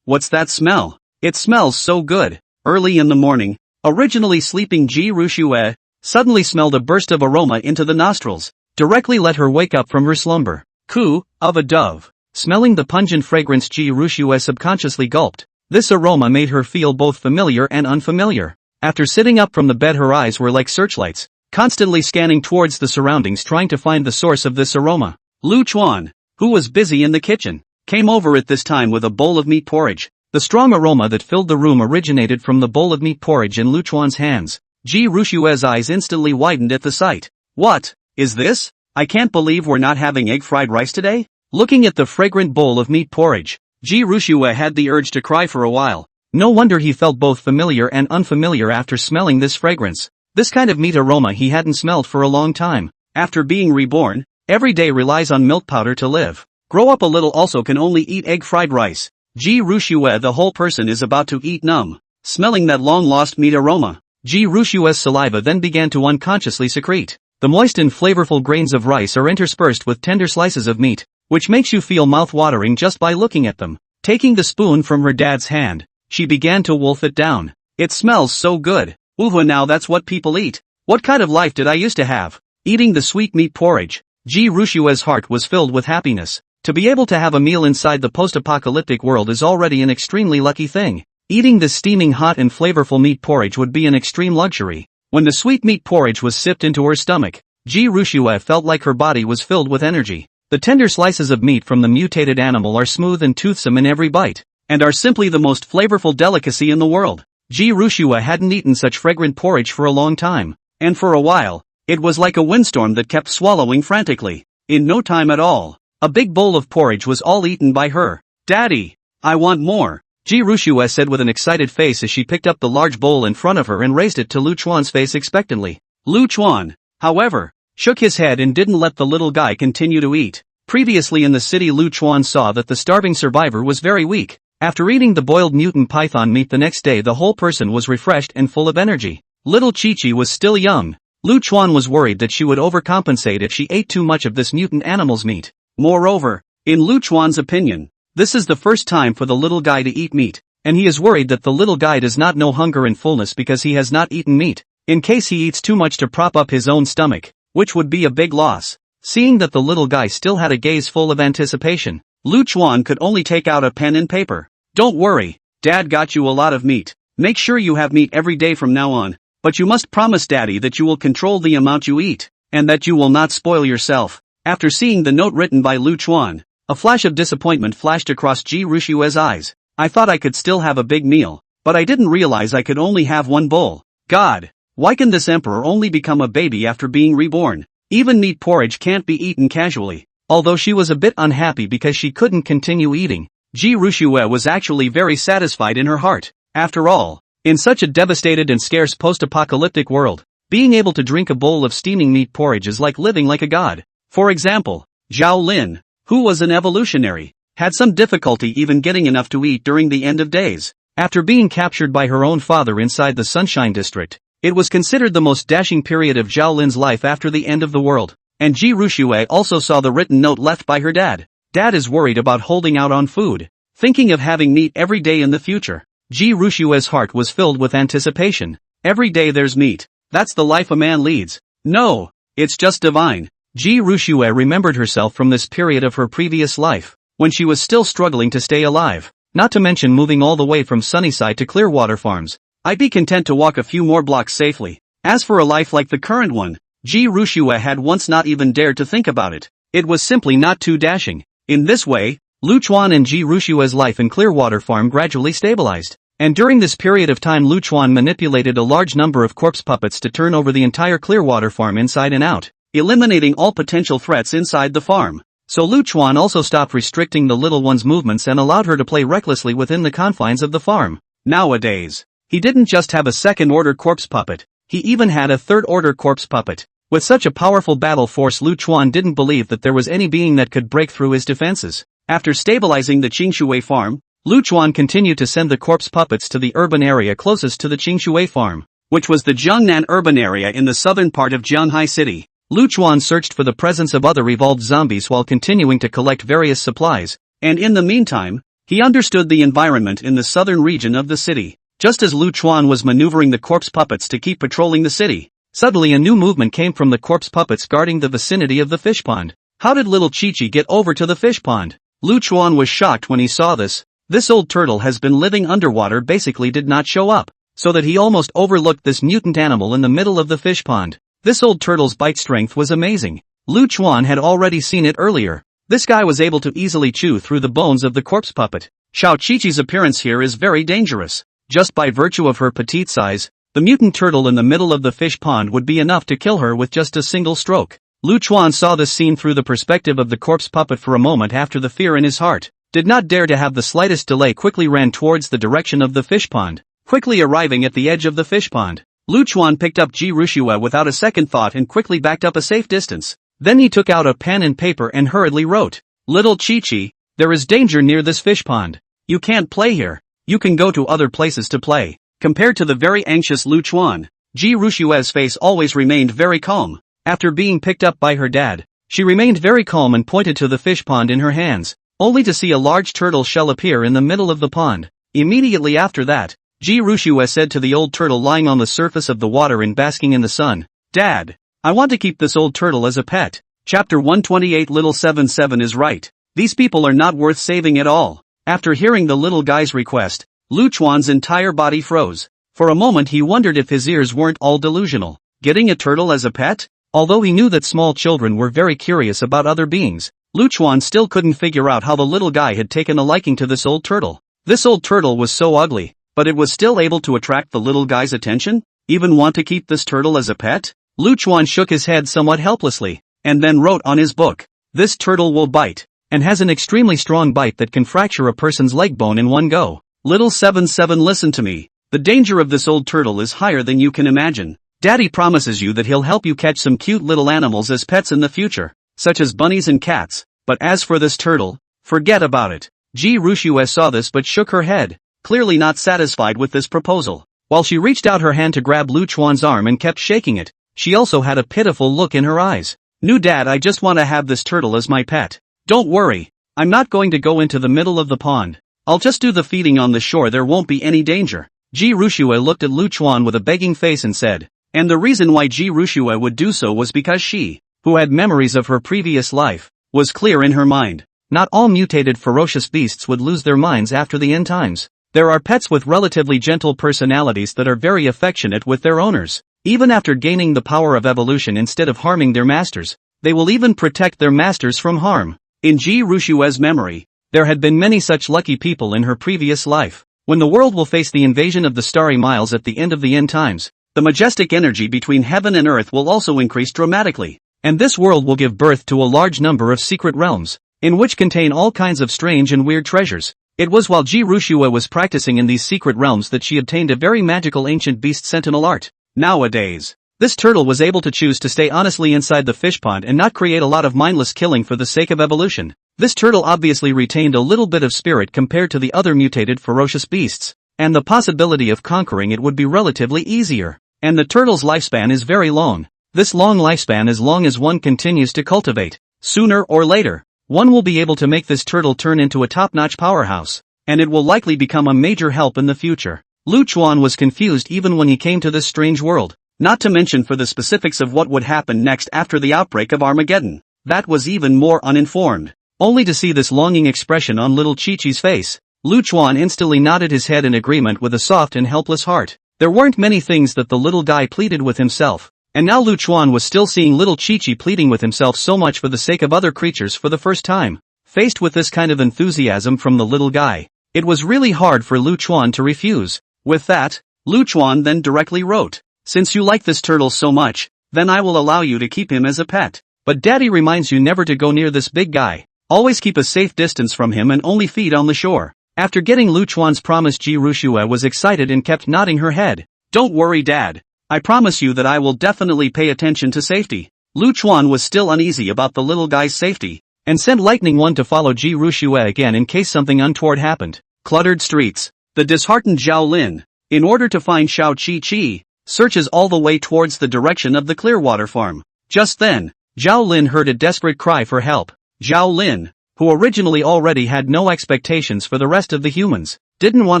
What's that smell? It smells so good. Early in the morning, originally sleeping Ji Rushue suddenly smelled a burst of aroma into the nostrils. Directly let her wake up from her slumber. Coo, of a dove. Smelling the pungent fragrance, Ji Rushue subconsciously gulped. This aroma made her feel both familiar and unfamiliar. After sitting up from the bed, her eyes were like searchlights, constantly scanning towards the surroundings trying to find the source of this aroma. Lu Chuan, who was busy in the kitchen, came over at this time with a bowl of meat porridge. The strong aroma that filled the room originated from the bowl of meat porridge in Lu Chuan's hands. Ji Rushue's eyes instantly widened at the sight. What is this? I can't believe we're not having egg fried rice today? Looking at the fragrant bowl of meat porridge, Ji Rushue had the urge to cry for a while. No wonder he felt both familiar and unfamiliar after smelling this fragrance. This kind of meat aroma he hadn't smelled for a long time. After being reborn, every day relies on milk powder to live. Grow up a little also can only eat egg fried rice. Ji Rushue, the whole person is about to eat numb. Smelling that long-lost meat aroma, Ji Rushue's saliva then began to unconsciously secrete. The moist and flavorful grains of rice are interspersed with tender slices of meat, which makes you feel mouth-watering just by looking at them. Taking the spoon from her dad's hand, she began to wolf it down. It smells so good. Ooh, now that's what people eat. What kind of life did I used to have? Eating the sweet meat porridge, Ji Rushue's heart was filled with happiness. To be able to have a meal inside the post-apocalyptic world is already an extremely lucky thing. Eating this steaming hot and flavorful meat porridge would be an extreme luxury. When the sweet meat porridge was sipped into her stomach, Ji Rushue felt like her body was filled with energy. The tender slices of meat from the mutated animal are smooth and toothsome in every bite, and are simply the most flavorful delicacy in the world. Ji Rushue hadn't eaten such fragrant porridge for a long time, and for a while, it was like a windstorm that kept swallowing frantically. In no time at all, a big bowl of porridge was all eaten by her. Daddy, I want more, Ji Rushue said with an excited face as she picked up the large bowl in front of her and raised it to Lu Chuan's face expectantly. Lu Chuan, however, shook his head and didn't let the little guy continue to eat. Previously in the city, Lu Chuan saw that the starving survivor was very weak. After eating the boiled mutant python meat the next day, the whole person was refreshed and full of energy. Little Chi-Chi was still young. Lu Chuan was worried that she would overcompensate if she ate too much of this mutant animal's meat. Moreover, in Lu Chuan's opinion, this is the first time for the little guy to eat meat, and he is worried that the little guy does not know hunger and fullness because he has not eaten meat, in case he eats too much to prop up his own stomach, which would be a big loss. Seeing that the little guy still had a gaze full of anticipation, Lu Chuan could only take out a pen and paper. Don't worry, Dad got you a lot of meat. Make sure you have meat every day from now on, but you must promise Daddy that you will control the amount you eat, and that you will not spoil yourself. After seeing the note written by Lu Chuan, a flash of disappointment flashed across Ji Rushue's eyes. I thought I could still have a big meal, but I didn't realize I could only have one bowl. God, why can this emperor only become a baby after being reborn? Even meat porridge can't be eaten casually. Although she was a bit unhappy because she couldn't continue eating, Ji Rushue was actually very satisfied in her heart. After all, in such a devastated and scarce post-apocalyptic world, being able to drink a bowl of steaming meat porridge is like living like a god. For example, Zhao Lin, who was an evolutionary, had some difficulty even getting enough to eat during the end of days. After being captured by her own father inside the Sunshine District, it was considered the most dashing period of Zhao Lin's life after the end of the world. And Ji Ruxue also saw the written note left by her dad. Dad is worried about holding out on food, thinking of having meat every day in the future. Ji Ruxue's heart was filled with anticipation. Every day there's meat. That's the life a man leads. No, it's just divine. Ji Ruxue remembered herself from this period of her previous life, when she was still struggling to stay alive, not to mention moving all the way from Sunnyside to Clearwater Farms. I'd be content to walk a few more blocks safely. As for a life like the current one, Ji Ruxue had once not even dared to think about it. It was simply not too dashing. In this way, Lu Chuan and Ji Ruxue's life in Clearwater Farm gradually stabilized. And during this period of time Lu Chuan manipulated a large number of corpse puppets to turn over the entire Clearwater Farm inside and out, eliminating all potential threats inside the farm. So Lu Chuan also stopped restricting the little one's movements and allowed her to play recklessly within the confines of the farm. Nowadays, he didn't just have a second-order corpse puppet, he even had a third-order corpse puppet. With such a powerful battle force, Lu Chuan didn't believe that there was any being that could break through his defenses. After stabilizing the Qingshui farm, Lu Chuan continued to send the corpse puppets to the urban area closest to the Qingshui farm, which was the Jiangnan urban area in the southern part of Jianghai City. Lu Chuan searched for the presence of other evolved zombies while continuing to collect various supplies, and in the meantime, he understood the environment in the southern region of the city. Just as Lu Chuan was maneuvering the corpse puppets to keep patrolling the city, suddenly a new movement came from the corpse puppets guarding the vicinity of the fish pond. How did little Chi-Chi get over to the fish pond? Lu Chuan was shocked when he saw this. This old turtle has been living underwater, basically did not show up, so that he almost overlooked this mutant animal in the middle of the fish pond. This old turtle's bite strength was amazing. Lu Chuan had already seen it earlier. This guy was able to easily chew through the bones of the corpse puppet. Xiao Chi-Chi's appearance here is very dangerous. Just by virtue of her petite size, the mutant turtle in the middle of the fish pond would be enough to kill her with just a single stroke. Lu Chuan saw this scene through the perspective of the corpse puppet for a moment. After the fear in his heart did not dare to have the slightest delay, quickly ran towards the direction of the fish pond. Quickly arriving at the edge of the fish pond, Lu Chuan picked up Ji Ruxue without a second thought and quickly backed up a safe distance. Then he took out a pen and paper and hurriedly wrote, "Little Chi-Chi, there is danger near this fish pond. You can't play here. You can go to other places to play." Compared to the very anxious Lu Chuan, Ji Ruxue's face always remained very calm. After being picked up by her dad, she remained very calm and pointed to the fish pond in her hands, only to see a large turtle shell appear in the middle of the pond. Immediately after that, Ji Ruxue said to the old turtle lying on the surface of the water and basking in the sun, "Dad, I want to keep this old turtle as a pet." Chapter 128. Little 77 is right. These people are not worth saving at all. After hearing the little guy's request, Lu Chuan's entire body froze. For a moment he wondered if his ears weren't all delusional. Getting a turtle as a pet? Although he knew that small children were very curious about other beings, Lu Chuan still couldn't figure out how the little guy had taken a liking to this old turtle. This old turtle was so ugly, but it was still able to attract the little guy's attention? Even want to keep this turtle as a pet? Lu Chuan shook his head somewhat helplessly, and then wrote on his book, "This turtle will bite, and has an extremely strong bite that can fracture a person's leg bone in one go." Little 77, listen to me. The danger of this old turtle is higher than you can imagine. Daddy promises you that he'll help you catch some cute little animals as pets in the future, such as bunnies and cats, but as for this turtle, forget about it. Ji Ruxue saw this but shook her head, clearly not satisfied with this proposal. While she reached out her hand to grab Lu Chuan's arm and kept shaking it, she also had a pitiful look in her eyes. "New Dad, I just want to have this turtle as my pet. Don't worry, I'm not going to go into the middle of the pond. I'll just do the feeding on the shore, there won't be any danger." Ji Ruxue looked at Lu Chuan with a begging face and said, and the reason why Ji Ruxue would do so was because she, who had memories of her previous life, was clear in her mind. Not all mutated ferocious beasts would lose their minds after the end times. There are pets with relatively gentle personalities that are very affectionate with their owners. Even after gaining the power of evolution, instead of harming their masters, they will even protect their masters from harm. In Ji Ruxue's memory, there had been many such lucky people in her previous life. When the world will face the invasion of the starry miles at the end of the end times, the majestic energy between heaven and earth will also increase dramatically, and this world will give birth to a large number of secret realms, in which contain all kinds of strange and weird treasures. It was while Ji Ruxue was practicing in these secret realms that she obtained a very magical ancient beast sentinel art. Nowadays, this turtle was able to choose to stay honestly inside the fish pond and not create a lot of mindless killing for the sake of evolution. This turtle obviously retained a little bit of spirit compared to the other mutated ferocious beasts, and the possibility of conquering it would be relatively easier. And the turtle's lifespan is very long. This long lifespan as long as one continues to cultivate. Sooner or later, one will be able to make this turtle turn into a top-notch powerhouse, and it will likely become a major help in the future. Lu Chuan was confused even when he came to this strange world, not to mention for the specifics of what would happen next after the outbreak of Armageddon. That was even more uninformed. Only to see this longing expression on little Chi-Chi's face, Lu Chuan instantly nodded his head in agreement with a soft and helpless heart. There weren't many things that the little guy pleaded with himself, and now Lu Chuan was still seeing little Chi-Chi pleading with himself so much for the sake of other creatures for the first time. Faced with this kind of enthusiasm from the little guy, it was really hard for Lu Chuan to refuse. With that, Lu Chuan then directly wrote, "Since you like this turtle so much, then I will allow you to keep him as a pet. But Daddy reminds you never to go near this big guy. Always keep a safe distance from him and only feed on the shore." After getting Lu Chuan's promise, Ji Rushue was excited and kept nodding her head. "Don't worry, Dad. I promise you that I will definitely pay attention to safety." Lu Chuan was still uneasy about the little guy's safety, and sent Lightning One to follow Ji Rushue again in case something untoward happened. Cluttered streets. The disheartened Zhao Lin, in order to find Xiao Chi-Chi, searches all the way towards the direction of the Clearwater farm. Just then, Zhao Lin heard a desperate cry for help. Zhao Lin, who originally already had no expectations for the rest of the humans, didn't want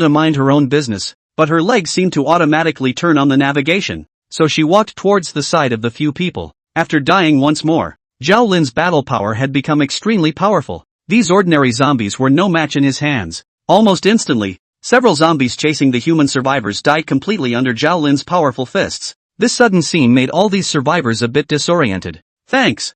to mind her own business, but her legs seemed to automatically turn on the navigation, so she walked towards the side of the few people. After dying once more, Zhao Lin's battle power had become extremely powerful. These ordinary zombies were no match in his hands. Almost instantly, several zombies chasing the human survivors died completely under Zhao Lin's powerful fists. This sudden scene made all these survivors a bit disoriented. Thanks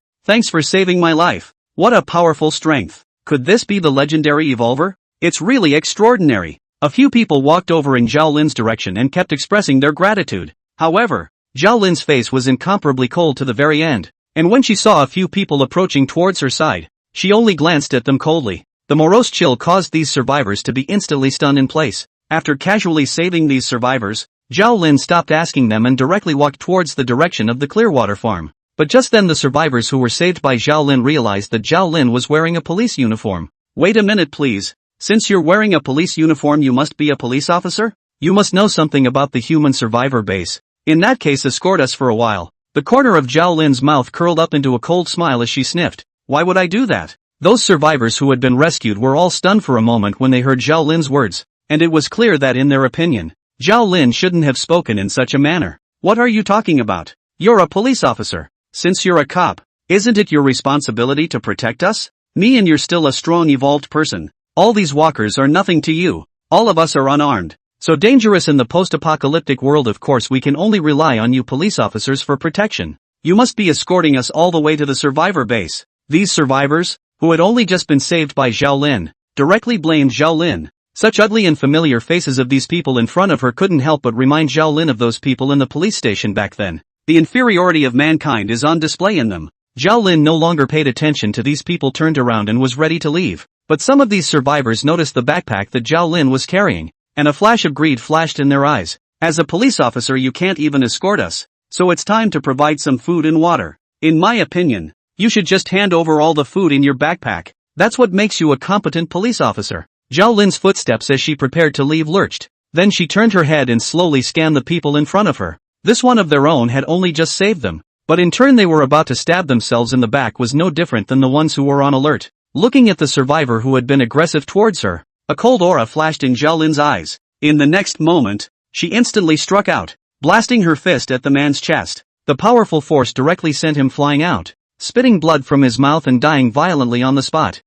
for saving my life. What a powerful strength. Could this be the legendary evolver? It's really extraordinary. A few people walked over in Zhao Lin's direction and kept expressing their gratitude. However, Zhao Lin's face was incomparably cold to the very end, and when she saw a few people approaching towards her side, she only glanced at them coldly. The morose chill caused these survivors to be instantly stunned in place. After casually saving these survivors, Zhao Lin stopped asking them and directly walked towards the direction of the Clearwater farm. But just then the survivors who were saved by Zhao Lin realized that Zhao Lin was wearing a police uniform. "Wait a minute please. Since you're wearing a police uniform you must be a police officer? You must know something about the human survivor base. In that case escort us for a while." The corner of Zhao Lin's mouth curled up into a cold smile as she sniffed. "Why would I do that?" Those survivors who had been rescued were all stunned for a moment when they heard Zhao Lin's words, and it was clear that in their opinion, Zhao Lin shouldn't have spoken in such a manner. "What are you talking about? You're a police officer. Since you're a cop, isn't it your responsibility to protect us? Me and you're still a strong evolved person. All these walkers are nothing to you. All of us are unarmed. So dangerous in the post-apocalyptic world, of course we can only rely on you police officers for protection. You must be escorting us all the way to the survivor base." These survivors, who had only just been saved by Zhao Lin, directly blamed Zhao Lin. Such ugly and familiar faces of these people in front of her couldn't help but remind Zhao Lin of those people in the police station back then. The inferiority of mankind is on display in them. Zhao Lin no longer paid attention to these people, turned around and was ready to leave. But some of these survivors noticed the backpack that Zhao Lin was carrying, and a flash of greed flashed in their eyes. "As a police officer you can't even escort us, so it's time to provide some food and water. In my opinion, you should just hand over all the food in your backpack. That's what makes you a competent police officer." Zhao Lin's footsteps as she prepared to leave lurched. Then she turned her head and slowly scanned the people in front of her. This one of their own had only just saved them, but in turn they were about to stab themselves in the back was no different than the ones who were on alert. Looking at the survivor who had been aggressive towards her, a cold aura flashed in Zhao Lin's eyes. In the next moment, she instantly struck out, blasting her fist at the man's chest. The powerful force directly sent him flying out, spitting blood from his mouth and dying violently on the spot.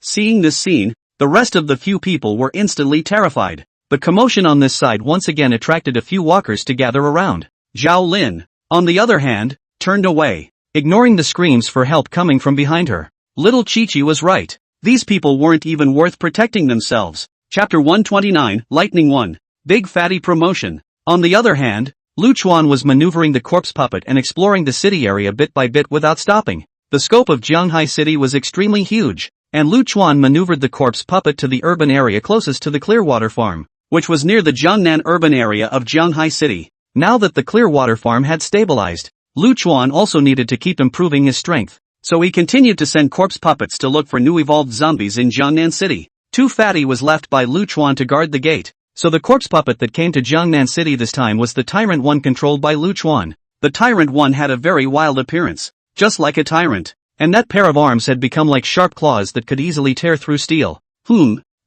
Seeing this scene, the rest of the few people were instantly terrified. The commotion on this side once again attracted a few walkers to gather around. Zhao Lin, on the other hand, turned away, ignoring the screams for help coming from behind her. Little Chi-Chi was right. These people weren't even worth protecting themselves. Chapter 129, Lightning 1. Big Fatty Promotion. On the other hand, Lu Chuan was maneuvering the corpse puppet and exploring the city area bit by bit without stopping. The scope of Jianghai City was extremely huge, and Lu Chuan maneuvered the corpse puppet to the urban area closest to the Clearwater farm, which was near the Jiangnan urban area of Jianghai City. Now that the Clearwater farm had stabilized, Lu Chuan also needed to keep improving his strength. So he continued to send corpse puppets to look for new evolved zombies in Jiangnan City. Too Fatty was left by Lu Chuan to guard the gate. So the corpse puppet that came to Jiangnan City this time was the Tyrant One controlled by Lu Chuan. The Tyrant One had a very wild appearance, just like a tyrant. And that pair of arms had become like sharp claws that could easily tear through steel.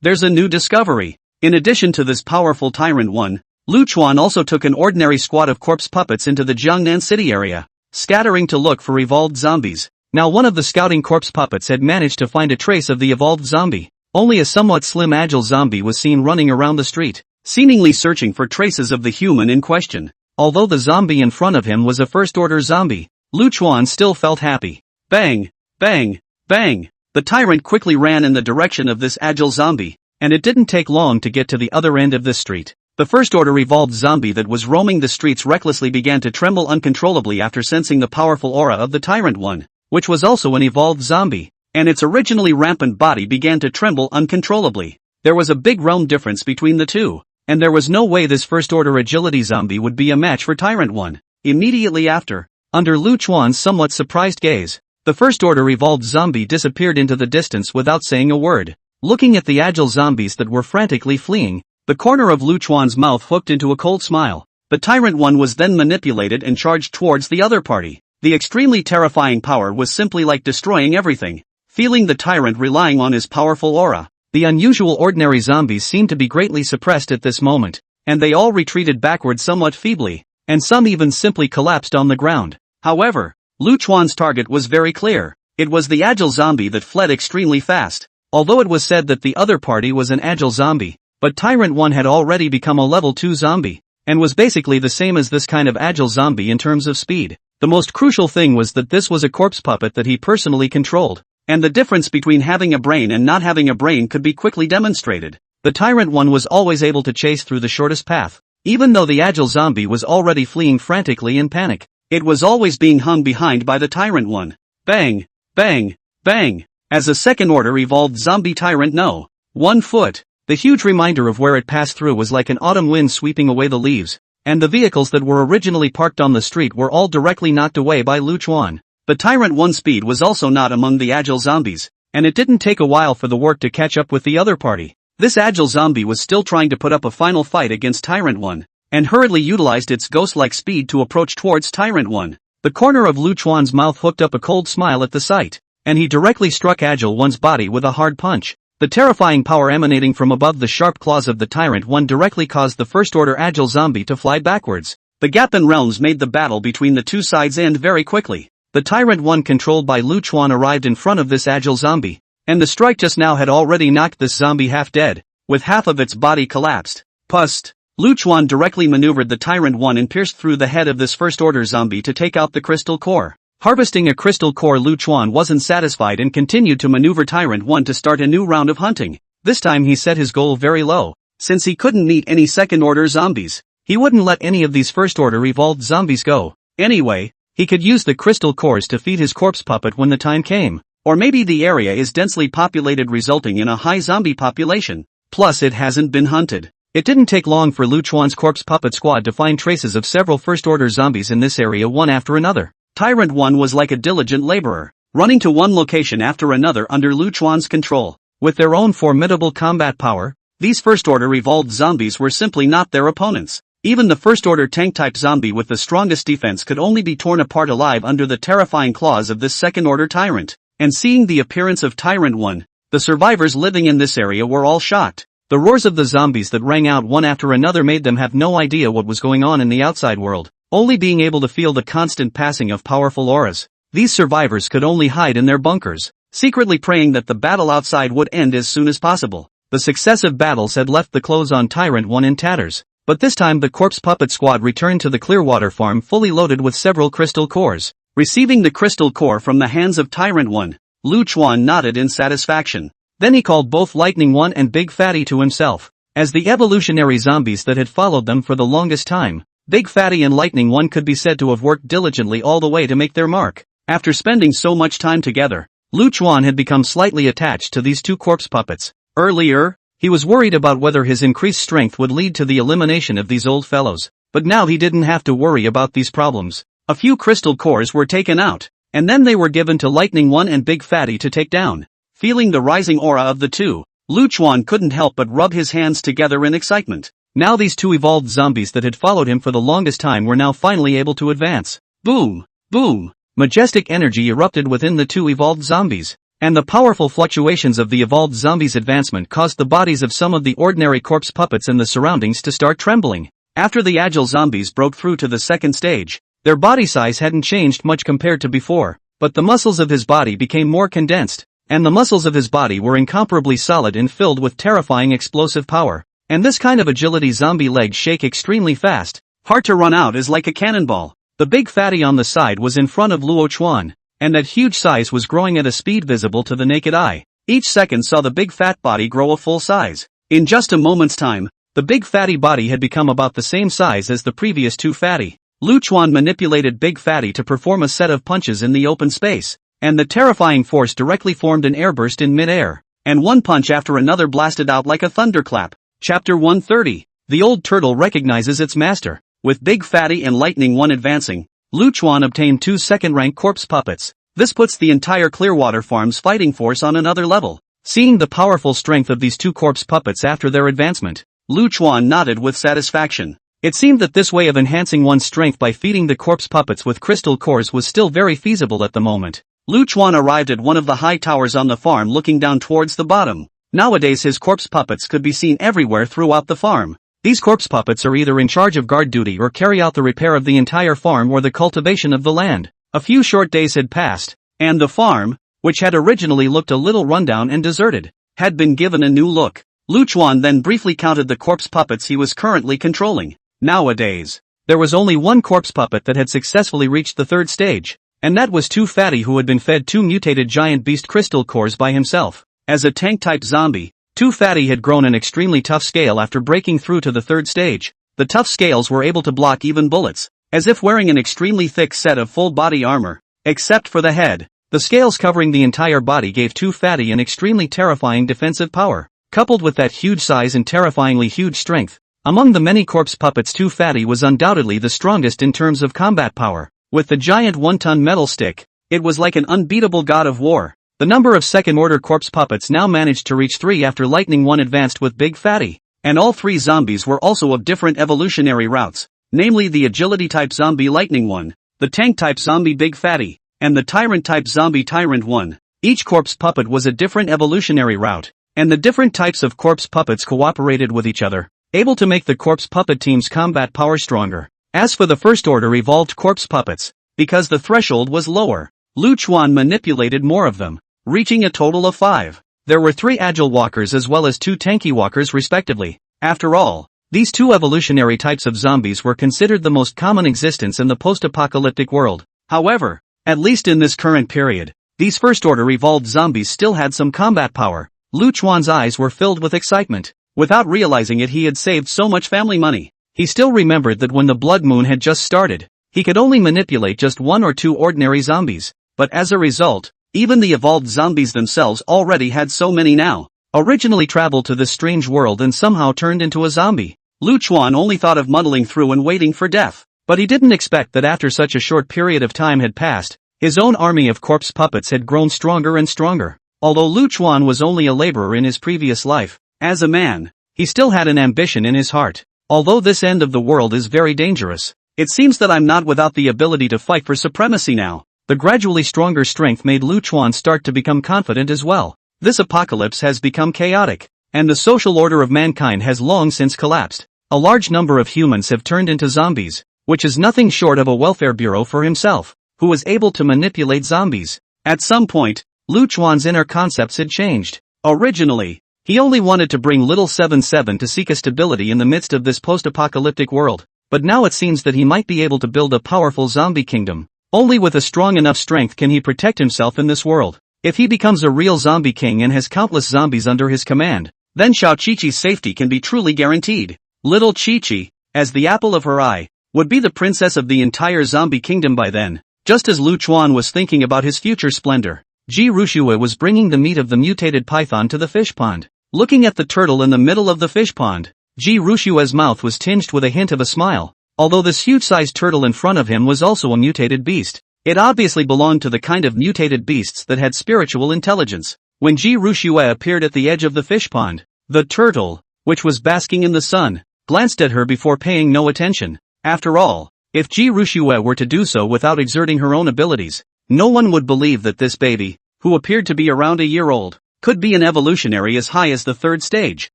There's a new discovery. In addition to this powerful Tyrant One, Lu Chuan also took an ordinary squad of corpse puppets into the Jiangnan City area, scattering to look for evolved zombies. Now one of the scouting corpse puppets had managed to find a trace of the evolved zombie. Only a somewhat slim agile zombie was seen running around the street, seemingly searching for traces of the human in question. Although the zombie in front of him was a first-order zombie, Lu Chuan still felt happy. Bang! Bang! Bang! The tyrant quickly ran in the direction of this agile zombie, and it didn't take long to get to the other end of this street. The first-order evolved zombie that was roaming the streets recklessly began to tremble uncontrollably after sensing the powerful aura of the Tyrant One, which was also an evolved zombie, and its originally rampant body began to tremble uncontrollably. There was a big realm difference between the two, and there was no way this first-order agility zombie would be a match for Tyrant One. Immediately after, under Lu Chuan's somewhat surprised gaze, the first-order evolved zombie disappeared into the distance without saying a word. Looking at the agile zombies that were frantically fleeing, the corner of Lu Chuan's mouth hooked into a cold smile. The Tyrant One was then manipulated and charged towards the other party. The extremely terrifying power was simply like destroying everything. Feeling the tyrant relying on his powerful aura, the unusual ordinary zombies seemed to be greatly suppressed at this moment, and they all retreated backward somewhat feebly, and some even simply collapsed on the ground. However, Lu Chuan's target was very clear. It was the agile zombie that fled extremely fast. Although it was said that the other party was an agile zombie, but Tyrant One had already become a level 2 zombie, and was basically the same as this kind of agile zombie in terms of speed. The most crucial thing was that this was a corpse puppet that he personally controlled, and the difference between having a brain and not having a brain could be quickly demonstrated. The Tyrant One was always able to chase through the shortest path, even though the agile zombie was already fleeing frantically in panic. It was always being hung behind by the Tyrant One. Bang! Bang! Bang! As a second-order evolved zombie Tyrant No. 1 foot, the huge reminder of where it passed through was like an autumn wind sweeping away the leaves, and the vehicles that were originally parked on the street were all directly knocked away by Lu Chuan. The Tyrant One speed was also not among the agile zombies, and it didn't take a while for the work to catch up with the other party. This agile zombie was still trying to put up a final fight against Tyrant One, and hurriedly utilized its ghost-like speed to approach towards Tyrant One. The corner of Lu Chuan's mouth hooked up a cold smile at the sight, and he directly struck Agile One's body with a hard punch. The terrifying power emanating from above the sharp claws of the Tyrant One directly caused the first-order agile zombie to fly backwards. The gap in realms made the battle between the two sides end very quickly. The Tyrant One controlled by Lu Chuan arrived in front of this agile zombie, and the strike just now had already knocked this zombie half dead, with half of its body collapsed. Pust! Lu Chuan directly maneuvered the Tyrant One and pierced through the head of this first-order zombie to take out the crystal core. Harvesting a crystal core, Lu Chuan wasn't satisfied and continued to maneuver Tyrant One to start a new round of hunting. This time he set his goal very low. Since he couldn't meet any second-order zombies, he wouldn't let any of these first-order evolved zombies go. Anyway, he could use the crystal cores to feed his corpse puppet when the time came. Or maybe the area is densely populated, resulting in a high zombie population. Plus it hasn't been hunted. It didn't take long for Lu Chuan's corpse puppet squad to find traces of several first-order zombies in this area one after another. Tyrant One was like a diligent laborer, running to one location after another under Lu Chuan's control. With their own formidable combat power, these first-order evolved zombies were simply not their opponents. Even the first-order tank-type zombie with the strongest defense could only be torn apart alive under the terrifying claws of this second-order tyrant. And seeing the appearance of Tyrant One, the survivors living in this area were all shocked. The roars of the zombies that rang out one after another made them have no idea what was going on in the outside world, only being able to feel the constant passing of powerful auras. These survivors could only hide in their bunkers, secretly praying that the battle outside would end as soon as possible. The successive battles had left the clothes on Tyrant One in tatters, but this time the corpse puppet squad returned to the Clearwater farm fully loaded with several crystal cores. Receiving the crystal core from the hands of Tyrant One, Lu Chuan nodded in satisfaction. Then he called both Lightning One and Big Fatty to himself. As the evolutionary zombies that had followed them for the longest time, Big Fatty and Lightning One could be said to have worked diligently all the way to make their mark. After spending so much time together, Lu Chuan had become slightly attached to these two corpse puppets. Earlier, he was worried about whether his increased strength would lead to the elimination of these old fellows, but now he didn't have to worry about these problems. A few crystal cores were taken out, and then they were given to Lightning One and Big Fatty to take down. Feeling the rising aura of the two, Luchuan couldn't help but rub his hands together in excitement. Now these two evolved zombies that had followed him for the longest time were now finally able to advance. Boom! Boom! Majestic energy erupted within the two evolved zombies, and the powerful fluctuations of the evolved zombies' advancement caused the bodies of some of the ordinary corpse puppets in the surroundings to start trembling. After the agile zombies broke through to the second stage, their body size hadn't changed much compared to before, but the muscles of his body became more condensed, and the muscles of his body were incomparably solid and filled with terrifying explosive power. And this kind of agility zombie legs shake extremely fast, hard to run out is like a cannonball. The big fatty on the side was in front of Luo Chuan, and that huge size was growing at a speed visible to the naked eye. Each second saw the big fat body grow a full size. In just a moment's time, the big fatty body had become about the same size as the previous two fatty. Luchuan manipulated Big Fatty to perform a set of punches in the open space, and the terrifying force directly formed an airburst in mid-air, and one punch after another blasted out like a thunderclap. Chapter 130. The old turtle recognizes its master. With Big Fatty and Lightning One advancing, Luchuan obtained 2 second-rank corpse puppets. This puts the entire Clearwater Farm's fighting force on another level. Seeing the powerful strength of these 2 corpse puppets after their advancement, Luchuan nodded with satisfaction. It seemed that this way of enhancing one's strength by feeding the corpse puppets with crystal cores was still very feasible at the moment. Luchuan arrived at one of the high towers on the farm looking down towards the bottom. Nowadays his corpse puppets could be seen everywhere throughout the farm. These corpse puppets are either in charge of guard duty or carry out the repair of the entire farm or the cultivation of the land. A few short days had passed, and the farm, which had originally looked a little rundown and deserted, had been given a new look. Luchuan then briefly counted the corpse puppets he was currently controlling. Nowadays, there was only one corpse puppet that had successfully reached the 3rd stage, and that was 2 Fatty who had been fed 2 mutated giant beast crystal cores by himself. As a tank-type zombie, 2 Fatty had grown an extremely tough scale after breaking through to the 3rd stage. The tough scales were able to block even bullets, as if wearing an extremely thick set of full body armor, except for the head. The scales covering the entire body gave 2 Fatty an extremely terrifying defensive power. Coupled with that huge size and terrifyingly huge strength, among the many corpse puppets 2 Fatty was undoubtedly the strongest in terms of combat power. With the giant 1-ton metal stick, it was like an unbeatable god of war. The number of second-order corpse puppets now managed to reach 3 after Lightning One advanced with Big Fatty, and all 3 zombies were also of different evolutionary routes, namely the agility-type zombie Lightning One, the tank-type zombie Big Fatty, and the tyrant-type zombie Tyrant One. Each corpse puppet was a different evolutionary route, and the different types of corpse puppets cooperated with each other, able to make the corpse puppet team's combat power stronger. As for the first-order evolved corpse puppets, because the threshold was lower, Luchuan manipulated more of them, reaching a total of 5. There were 3 agile walkers as well as 2 tanky walkers respectively. After all, these 2 evolutionary types of zombies were considered the most common existence in the post-apocalyptic world. However, at least in this current period, these first-order evolved zombies still had some combat power. Luchuan's eyes were filled with excitement. Without realizing it, he had saved so much family money. He still remembered that when the blood moon had just started, he could only manipulate just 1 or 2 ordinary zombies, but as a result, even the evolved zombies themselves already had so many now. Originally traveled to this strange world and somehow turned into a zombie. Luchuan only thought of muddling through and waiting for death, but he didn't expect that after such a short period of time had passed, his own army of corpse puppets had grown stronger and stronger. Although Luchuan was only a laborer in his previous life, as a man, he still had an ambition in his heart. Although this end of the world is very dangerous, it seems that I'm not without the ability to fight for supremacy now. The gradually stronger strength made Luchuan start to become confident as well. This apocalypse has become chaotic, and the social order of mankind has long since collapsed. A large number of humans have turned into zombies, which is nothing short of a welfare bureau for himself, who was able to manipulate zombies. At some point, Luchuan's inner concepts had changed. Originally, he only wanted to bring Little 77 to seek a stability in the midst of this post-apocalyptic world, but now it seems that he might be able to build a powerful zombie kingdom. Only with a strong enough strength can he protect himself in this world. If he becomes a real zombie king and has countless zombies under his command, then Xiao Qiqi's safety can be truly guaranteed. Little Qiqi, as the apple of her eye, would be the princess of the entire zombie kingdom by then. Just as Luchuan was thinking about his future splendor, Ji Rushua was bringing the meat of the mutated python to the fish pond. Looking at the turtle in the middle of the fish pond, Ji Rushua's mouth was tinged with a hint of a smile. Although this huge-sized turtle in front of him was also a mutated beast, It obviously belonged to the kind of mutated beasts that had spiritual intelligence. When Ji Rushue appeared at the edge of the fish pond, the turtle, which was basking in the sun, glanced at her before paying no attention. After all, if Ji Rushue were to do so without exerting her own abilities, no one would believe that this baby, who appeared to be around a year old, could be an evolutionary as high as the third stage.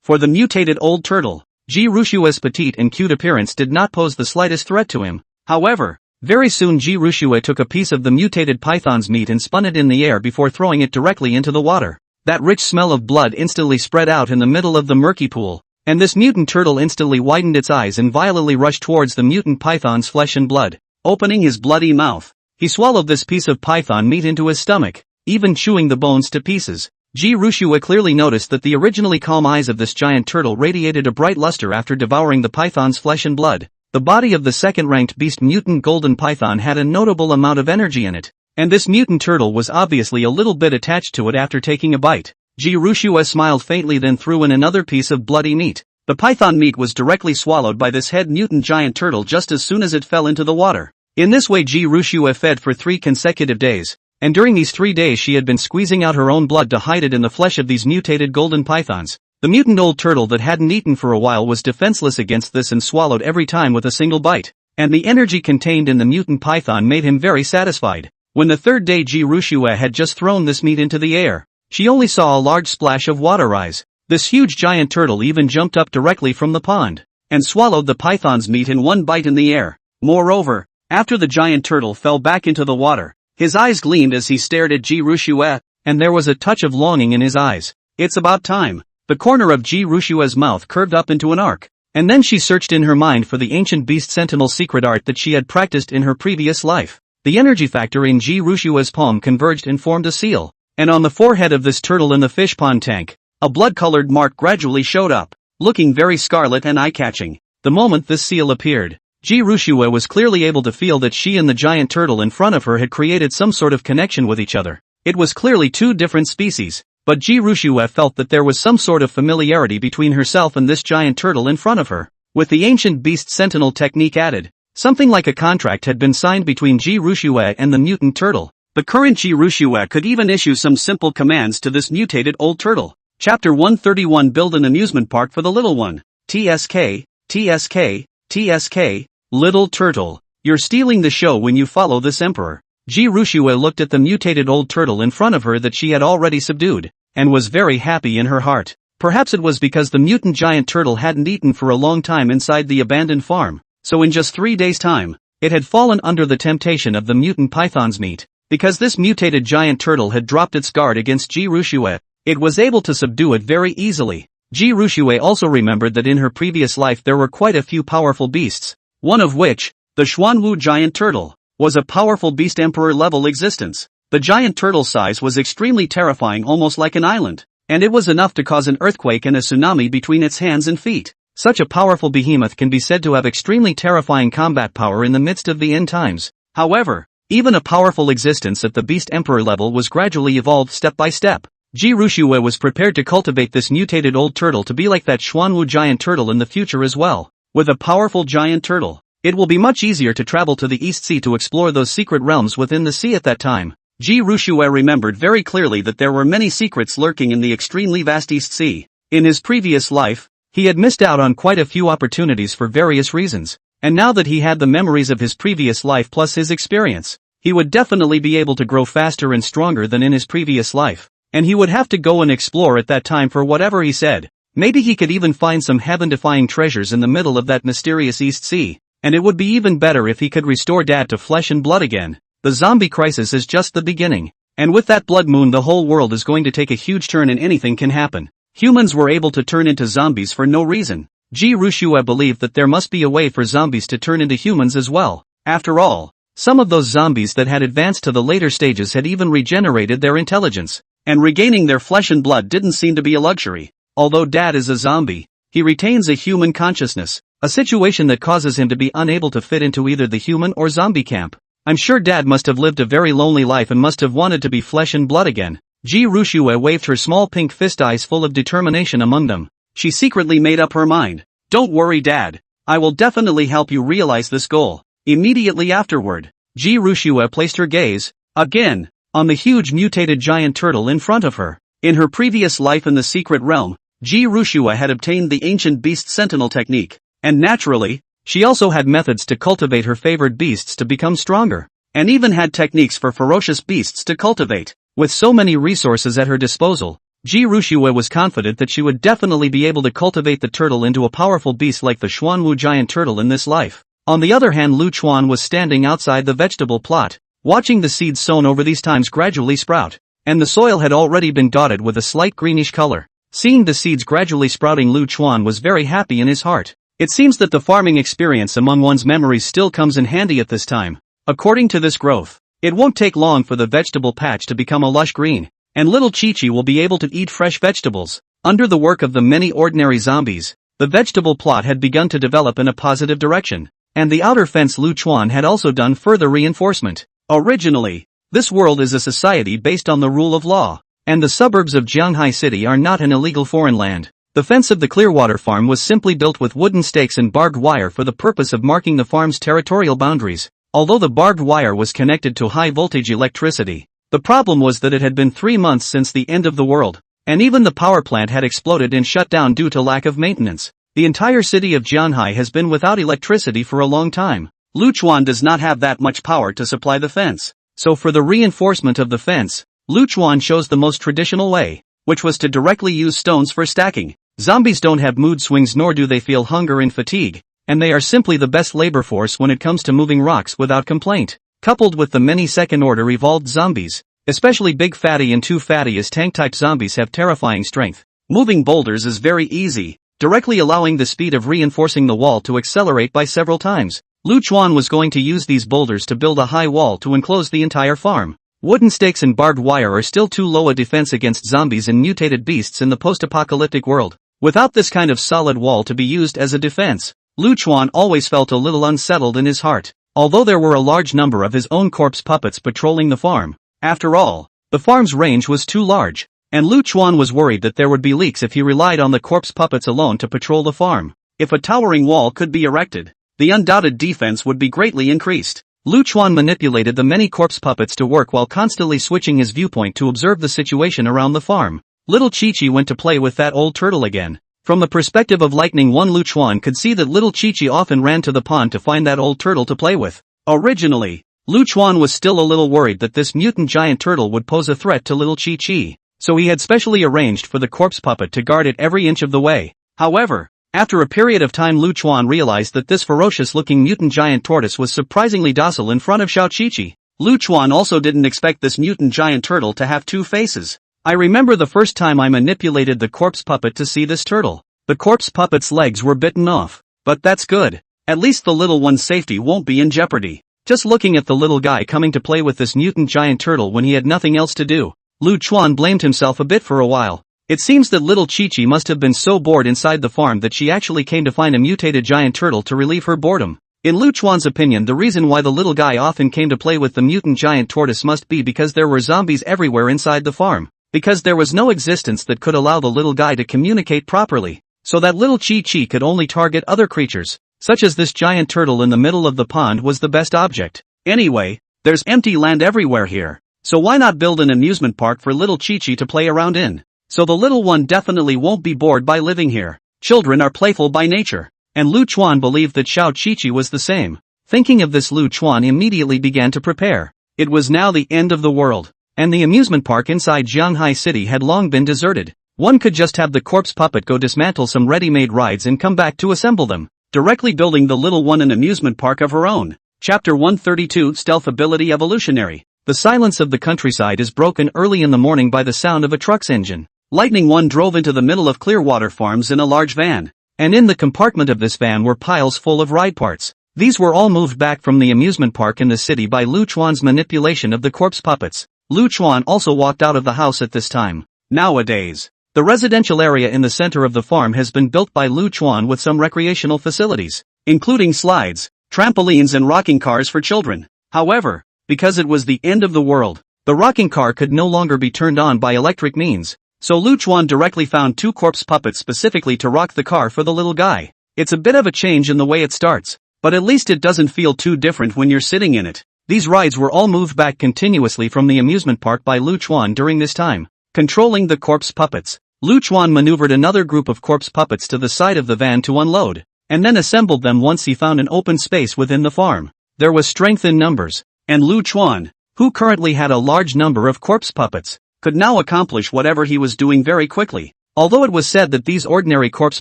For the mutated old turtle, Ji Rushue's petite and cute appearance did not pose the slightest threat to him. However, very soon Ji Rushue took a piece of the mutated python's meat and spun it in the air before throwing it directly into the water. That rich smell of blood instantly spread out in the middle of the murky pool, and this mutant turtle instantly widened its eyes and violently rushed towards the mutant python's flesh and blood. Opening his bloody mouth, he swallowed this piece of python meat into his stomach, even chewing the bones to pieces. Ji Rushue clearly noticed that the originally calm eyes of this giant turtle radiated a bright luster after devouring the python's flesh and blood. The body of the second-ranked beast mutant golden python had a notable amount of energy in it, and this mutant turtle was obviously a little bit attached to it after taking a bite. Ji Rushue smiled faintly, then threw in another piece of bloody meat. The python meat was directly swallowed by this head mutant giant turtle just as soon as it fell into the water. In this way Ji Rushue fed for 3 consecutive days, and during these 3 days she had been squeezing out her own blood to hide it in the flesh of these mutated golden pythons. The mutant old turtle that hadn't eaten for a while was defenseless against this and swallowed every time with a single bite, and the energy contained in the mutant python made him very satisfied. When the third day Ji Rushue had just thrown this meat into the air, she only saw a large splash of water rise. This huge giant turtle even jumped up directly from the pond, and swallowed the python's meat in one bite in the air. Moreover, after the giant turtle fell back into the water, his eyes gleamed as he stared at Ji Rushue, and there was a touch of longing in his eyes. It's about time. The corner of Ji Rushue's mouth curved up into an arc, and then she searched in her mind for the ancient beast sentinel secret art that she had practiced in her previous life. The energy factor in Ji Rushue's palm converged and formed a seal, and on the forehead of this turtle in the fish pond tank, a blood-colored mark gradually showed up, looking very scarlet and eye-catching. The moment this seal appeared, Ji Rushue was clearly able to feel that she and the giant turtle in front of her had created some sort of connection with each other. It was clearly 2 different species, but Ji Rushue felt that there was some sort of familiarity between herself and this giant turtle in front of her. With the ancient beast sentinel technique added, something like a contract had been signed between Ji Rushue and the mutant turtle. The current Ji Rushue could even issue some simple commands to this mutated old turtle. Chapter 131 Build an amusement park for the little one. TSK, TSK, TSK, little turtle, you're stealing the show when you follow this emperor. Ji Rushue looked at the mutated old turtle in front of her that she had already subdued, and was very happy in her heart. Perhaps it was because the mutant giant turtle hadn't eaten for a long time inside the abandoned farm, so in just 3 days' time, it had fallen under the temptation of the mutant python's meat. Because this mutated giant turtle had dropped its guard against Ji Rushue, it was able to subdue it very easily. Ji Rushue also remembered that in her previous life there were quite a few powerful beasts, one of which, the Xuanwu giant turtle, was a powerful beast emperor-level existence. The giant turtle's size was extremely terrifying, almost like an island, and it was enough to cause an earthquake and a tsunami between its hands and feet. Such a powerful behemoth can be said to have extremely terrifying combat power in the midst of the end times. However, even a powerful existence at the beast emperor level was gradually evolved step by step. Ji Rushue was prepared to cultivate this mutated old turtle to be like that Xuanwu giant turtle in the future as well. With a powerful giant turtle, it will be much easier to travel to the East Sea to explore those secret realms within the sea at that time. Ji Rushue remembered very clearly that there were many secrets lurking in the extremely vast East Sea. In his previous life, he had missed out on quite a few opportunities for various reasons, and now that he had the memories of his previous life plus his experience, he would definitely be able to grow faster and stronger than in his previous life, and he would have to go and explore at that time for whatever he said. Maybe he could even find some heaven-defying treasures in the middle of that mysterious East Sea. And it would be even better if he could restore Dad to flesh and blood again. The zombie crisis is just the beginning. And with that blood moon the whole world is going to take a huge turn and anything can happen. Humans were able to turn into zombies for no reason. Ji Rushue believed that there must be a way for zombies to turn into humans as well. After all, some of those zombies that had advanced to the later stages had even regenerated their intelligence. And regaining their flesh and blood didn't seem to be a luxury. Although Dad is a zombie, he retains a human consciousness. A situation that causes him to be unable to fit into either the human or zombie camp. I'm sure Dad must have lived a very lonely life and must have wanted to be flesh and blood again. Ji Rushue waved her small pink fist, eyes full of determination among them. She secretly made up her mind. Don't worry, Dad. I will definitely help you realize this goal. Immediately afterward, Ji Rushua placed her gaze, again, on the huge mutated giant turtle in front of her. In her previous life in the secret realm, Ji Rushua had obtained the ancient beast sentinel technique, and naturally, she also had methods to cultivate her favored beasts to become stronger, and even had techniques for ferocious beasts to cultivate. With so many resources at her disposal, Ji Rushua was confident that she would definitely be able to cultivate the turtle into a powerful beast like the Xuanwu giant turtle in this life. On the other hand, Lu Chuan was standing outside the vegetable plot, watching the seeds sown over these times gradually sprout, and the soil had already been dotted with a slight greenish color. Seeing the seeds gradually sprouting, Lu Chuan was very happy in his heart. It seems that the farming experience among one's memories still comes in handy at this time. According to this growth, it won't take long for the vegetable patch to become a lush green, and little Chi-Chi will be able to eat fresh vegetables. Under the work of the many ordinary zombies, the vegetable plot had begun to develop in a positive direction, and the outer fence Lu Chuan had also done further reinforcement. Originally, this world is a society based on the rule of law, and the suburbs of Jianghai City are not an illegal foreign land. The fence of the Clearwater farm was simply built with wooden stakes and barbed wire for the purpose of marking the farm's territorial boundaries. Although the barbed wire was connected to high-voltage electricity, the problem was that it had been 3 months since the end of the world, and even the power plant had exploded and shut down due to lack of maintenance. The entire city of Jianhai has been without electricity for a long time. Lu Chuan does not have that much power to supply the fence, so for the reinforcement of the fence, Lu Chuan chose the most traditional way, which was to directly use stones for stacking. Zombies don't have mood swings nor do they feel hunger and fatigue, and they are simply the best labor force when it comes to moving rocks without complaint. Coupled with the many second-order evolved zombies, especially Big Fatty and Too Fatty as tank-type zombies have terrifying strength. Moving boulders is very easy, directly allowing the speed of reinforcing the wall to accelerate by several times. Lu Chuan was going to use these boulders to build a high wall to enclose the entire farm. Wooden stakes and barbed wire are still too low a defense against zombies and mutated beasts in the post-apocalyptic world. Without this kind of solid wall to be used as a defense, Lu Chuan always felt a little unsettled in his heart, although there were a large number of his own corpse puppets patrolling the farm. After all, the farm's range was too large, and Lu Chuan was worried that there would be leaks if he relied on the corpse puppets alone to patrol the farm. If a towering wall could be erected, the undoubted defense would be greatly increased. Lu Chuan manipulated the many corpse puppets to work while constantly switching his viewpoint to observe the situation around the farm. Little Chi-Chi went to play with that old turtle again. From the perspective of Lightning One, Lu Chuan could see that little Chi-Chi often ran to the pond to find that old turtle to play with. Originally, Lu Chuan was still a little worried that this mutant giant turtle would pose a threat to little Chi-Chi, so he had specially arranged for the corpse puppet to guard it every inch of the way. However, after a period of time, Lu Chuan realized that this ferocious-looking mutant giant tortoise was surprisingly docile in front of Xiao Chi-Chi. Lu Chuan also didn't expect this mutant giant turtle to have 2 faces. I remember the first time I manipulated the corpse puppet to see this turtle. The corpse puppet's legs were bitten off, but that's good. At least the little one's safety won't be in jeopardy. Just looking at the little guy coming to play with this mutant giant turtle when he had nothing else to do, Lu Chuan blamed himself a bit for a while. It seems that little Chi-Chi must have been so bored inside the farm that she actually came to find a mutated giant turtle to relieve her boredom. In Lu Chuan's opinion, the reason why the little guy often came to play with the mutant giant tortoise must be because there were zombies everywhere inside the farm. Because there was no existence that could allow the little guy to communicate properly, so that little Chi-Chi could only target other creatures, such as this giant turtle in the middle of the pond was the best object. Anyway, there's empty land everywhere here, so why not build an amusement park for little Chi-Chi to play around in? So the little one definitely won't be bored by living here. Children are playful by nature, and Lu Chuan believed that Xiao Chi-Chi was the same. Thinking of this, Lu Chuan immediately began to prepare. It was now the end of the world, and the amusement park inside Jianghai City had long been deserted. One could just have the corpse puppet go dismantle some ready-made rides and come back to assemble them, directly building the little one an amusement park of her own. Chapter 132 Stealth Ability Evolutionary. The silence of the countryside is broken early in the morning by the sound of a truck's engine. Lightning One drove into the middle of Clearwater Farms in a large van, and in the compartment of this van were piles full of ride parts. These were all moved back from the amusement park in the city by Lu Chuan's manipulation of the corpse puppets. Lu Chuan also walked out of the house at this time. Nowadays, the residential area in the center of the farm has been built by Lu Chuan with some recreational facilities, including slides, trampolines and rocking cars for children. However, because it was the end of the world, the rocking car could no longer be turned on by electric means, so Lu Chuan directly found 2 corpse puppets specifically to rock the car for the little guy. It's a bit of a change in the way it starts, but at least it doesn't feel too different when you're sitting in it. These rides were all moved back continuously from the amusement park by Lu Chuan during this time. Controlling the corpse puppets, Lu Chuan maneuvered another group of corpse puppets to the side of the van to unload, and then assembled them once he found an open space within the farm. There was strength in numbers, and Lu Chuan, who currently had a large number of corpse puppets, could now accomplish whatever he was doing very quickly. Although it was said that these ordinary corpse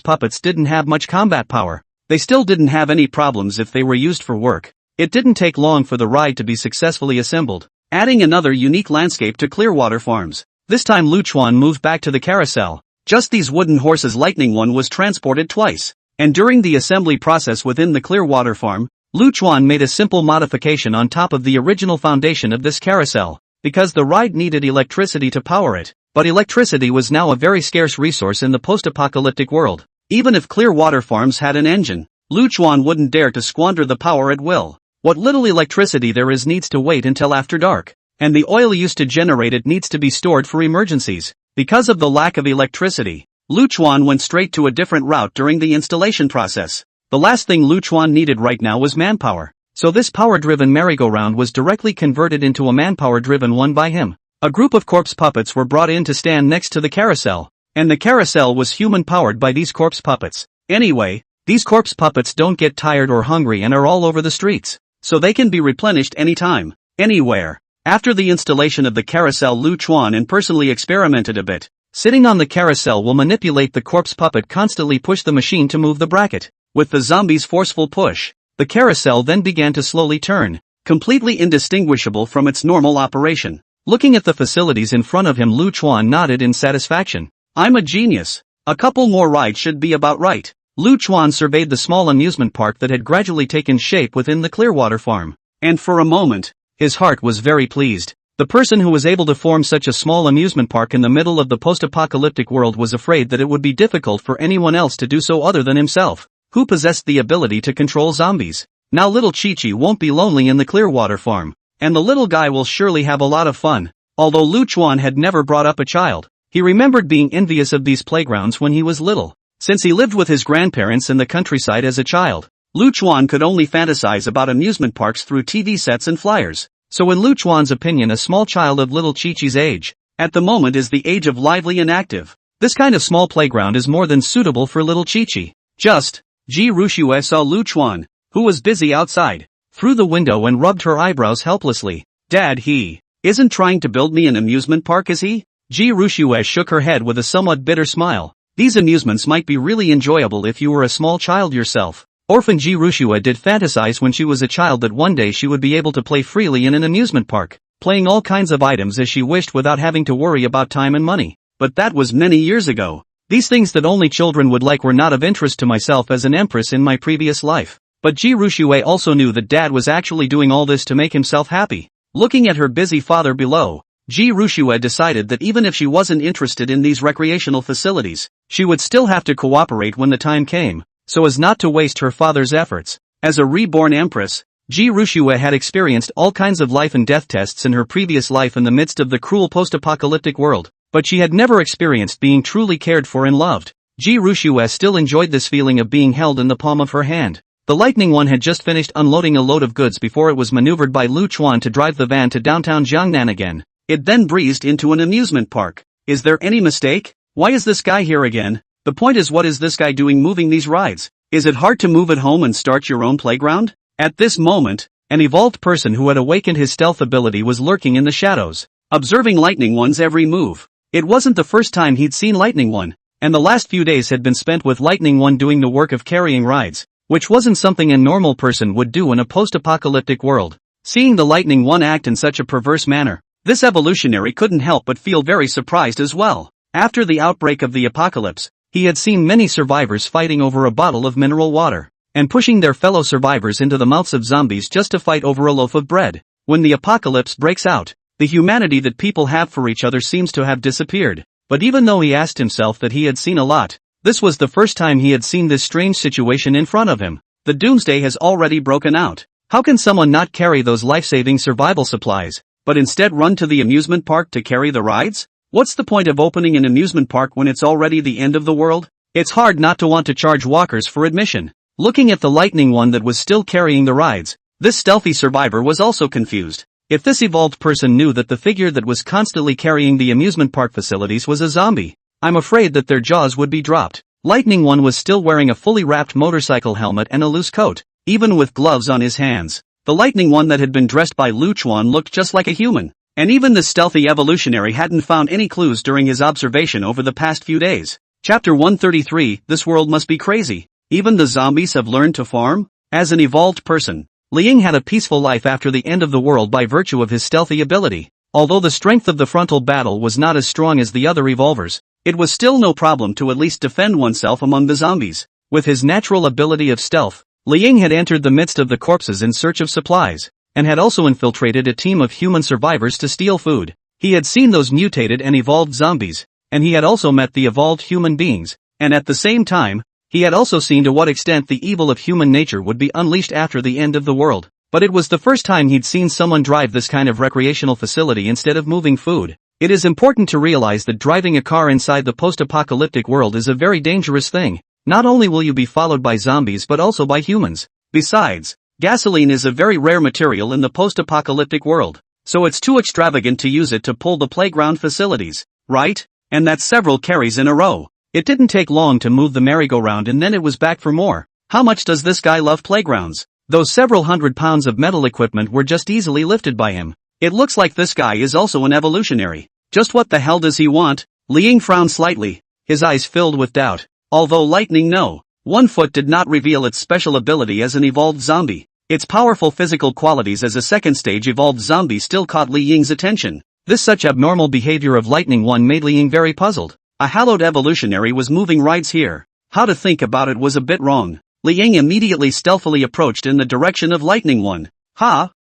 puppets didn't have much combat power, they still didn't have any problems if they were used for work. It didn't take long for the ride to be successfully assembled, adding another unique landscape to Clearwater Farms. This time Lu Chuan moved back to the carousel. Just these wooden horses. Lightning One was transported twice, and during the assembly process within the Clearwater Farm, Lu Chuan made a simple modification on top of the original foundation of this carousel, because the ride needed electricity to power it. But electricity was now a very scarce resource in the post-apocalyptic world. Even if Clearwater Farms had an engine, Lu Chuan wouldn't dare to squander the power at will. What little electricity there is needs to wait until after dark, and the oil used to generate it needs to be stored for emergencies. Because of the lack of electricity, Lu Chuan went straight to a different route during the installation process. The last thing Lu Chuan needed right now was manpower, so this power-driven merry-go-round was directly converted into a manpower-driven one by him. A group of corpse puppets were brought in to stand next to the carousel, and the carousel was human-powered by these corpse puppets. Anyway, these corpse puppets don't get tired or hungry and are all over the streets, so they can be replenished anytime, anywhere. After the installation of the carousel, Lu Chuan personally experimented a bit. Sitting on the carousel will manipulate the corpse puppet, constantly push the machine to move the bracket. With the zombie's forceful push, the carousel then began to slowly turn, completely indistinguishable from its normal operation. Looking at the facilities in front of him, Lu Chuan nodded in satisfaction. I'm a genius. A couple more rides should be about right. Lu Chuan surveyed the small amusement park that had gradually taken shape within the Clearwater Farm, and for a moment, his heart was very pleased. The person who was able to form such a small amusement park in the middle of the post-apocalyptic world was afraid that it would be difficult for anyone else to do so other than himself, who possessed the ability to control zombies. Now little Chi-Chi won't be lonely in the Clearwater Farm, and the little guy will surely have a lot of fun. Although Lu Chuan had never brought up a child, he remembered being envious of these playgrounds when he was little. Since he lived with his grandparents in the countryside as a child, Lu Chuan could only fantasize about amusement parks through TV sets and flyers. So in Lu Chuan's opinion, a small child of little Chi-Chi's age, at the moment, is the age of lively and active. This kind of small playground is more than suitable for little Chi-Chi. Just, Ji Rushue saw Lu Chuan, who was busy outside, through the window and rubbed her eyebrows helplessly. Dad, he isn't trying to build me an amusement park, is he? Ji Rushue shook her head with a somewhat bitter smile. These amusements might be really enjoyable if you were a small child yourself. Orphan Ji Rushue did fantasize when she was a child that one day she would be able to play freely in an amusement park, playing all kinds of items as she wished without having to worry about time and money. But that was many years ago. These things that only children would like were not of interest to myself as an empress in my previous life. But Ji Rushue also knew that Dad was actually doing all this to make himself happy. Looking at her busy father below, Ji Rushue decided that even if she wasn't interested in these recreational facilities, she would still have to cooperate when the time came, so as not to waste her father's efforts. As a reborn empress, Ji Rushue had experienced all kinds of life and death tests in her previous life in the midst of the cruel post-apocalyptic world, but she had never experienced being truly cared for and loved. Ji Rushue still enjoyed this feeling of being held in the palm of her hand. The Lightning One had just finished unloading a load of goods before it was maneuvered by Lu Chuan to drive the van to downtown Jiangnan again. It then breezed into an amusement park. Is there any mistake? Why is this guy here again? The point is, what is this guy doing moving these rides? Is it hard to move at home and start your own playground? At this moment, an evolved person who had awakened his stealth ability was lurking in the shadows, observing Lightning One's every move. It wasn't the first time he'd seen Lightning One, and the last few days had been spent with Lightning One doing the work of carrying rides, which wasn't something a normal person would do in a post-apocalyptic world. Seeing the Lightning One act in such a perverse manner, this evolutionary couldn't help but feel very surprised as well. After the outbreak of the apocalypse, he had seen many survivors fighting over a bottle of mineral water, and pushing their fellow survivors into the mouths of zombies just to fight over a loaf of bread. When the apocalypse breaks out, the humanity that people have for each other seems to have disappeared. But even though he asked himself that he had seen a lot, this was the first time he had seen this strange situation in front of him. The doomsday has already broken out. How can someone not carry those life-saving survival supplies, but instead run to the amusement park to carry the rides? What's the point of opening an amusement park when it's already the end of the world? It's hard not to want to charge walkers for admission. Looking at the Lightning One that was still carrying the rides, This stealthy survivor was also confused. If this evolved person knew that the figure that was constantly carrying the amusement park facilities was a zombie, I'm afraid that their jaws would be dropped. Lightning One was still wearing a fully wrapped motorcycle helmet and a loose coat, even with gloves on his hands. The Lightning One that had been dressed by Lu Chuan looked just like a human, and even the stealthy evolutionary hadn't found any clues during his observation over the past few days. Chapter 133, This world must be crazy. Even the zombies have learned to farm? As an evolved person, Liang had a peaceful life after the end of the world by virtue of his stealthy ability. Although the strength of the frontal battle was not as strong as the other evolvers, it was still no problem to at least defend oneself among the zombies. With his natural ability of stealth, Liang had entered the midst of the corpses in search of supplies, and had also infiltrated a team of human survivors to steal food. He had seen those mutated and evolved zombies, and he had also met the evolved human beings, and at the same time, he had also seen to what extent the evil of human nature would be unleashed after the end of the world. But it was the first time he'd seen someone drive this kind of recreational facility instead of moving food. It is important to realize that driving a car inside the post-apocalyptic world is a very dangerous thing. Not only will you be followed by zombies but also by humans. Besides, gasoline is a very rare material in the post-apocalyptic world, so it's too extravagant to use it to pull the playground facilities, right? And that's several carries in a row. It didn't take long to move the merry-go-round and then it was back for more. How much does this guy love playgrounds? Those several hundred pounds of metal equipment were just easily lifted by him. It looks like this guy is also an evolutionary. Just what the hell does he want? Liang frowned slightly, his eyes filled with doubt. Although Lightning No. 1 Foot did not reveal its special ability as an evolved zombie, its powerful physical qualities as a second-stage evolved zombie still caught Li Ying's attention. This such abnormal behavior of Lightning One made Li Ying very puzzled. A hallowed evolutionary was moving rights here. How to think about it was a bit wrong. Li Ying immediately stealthily approached in the direction of Lightning One.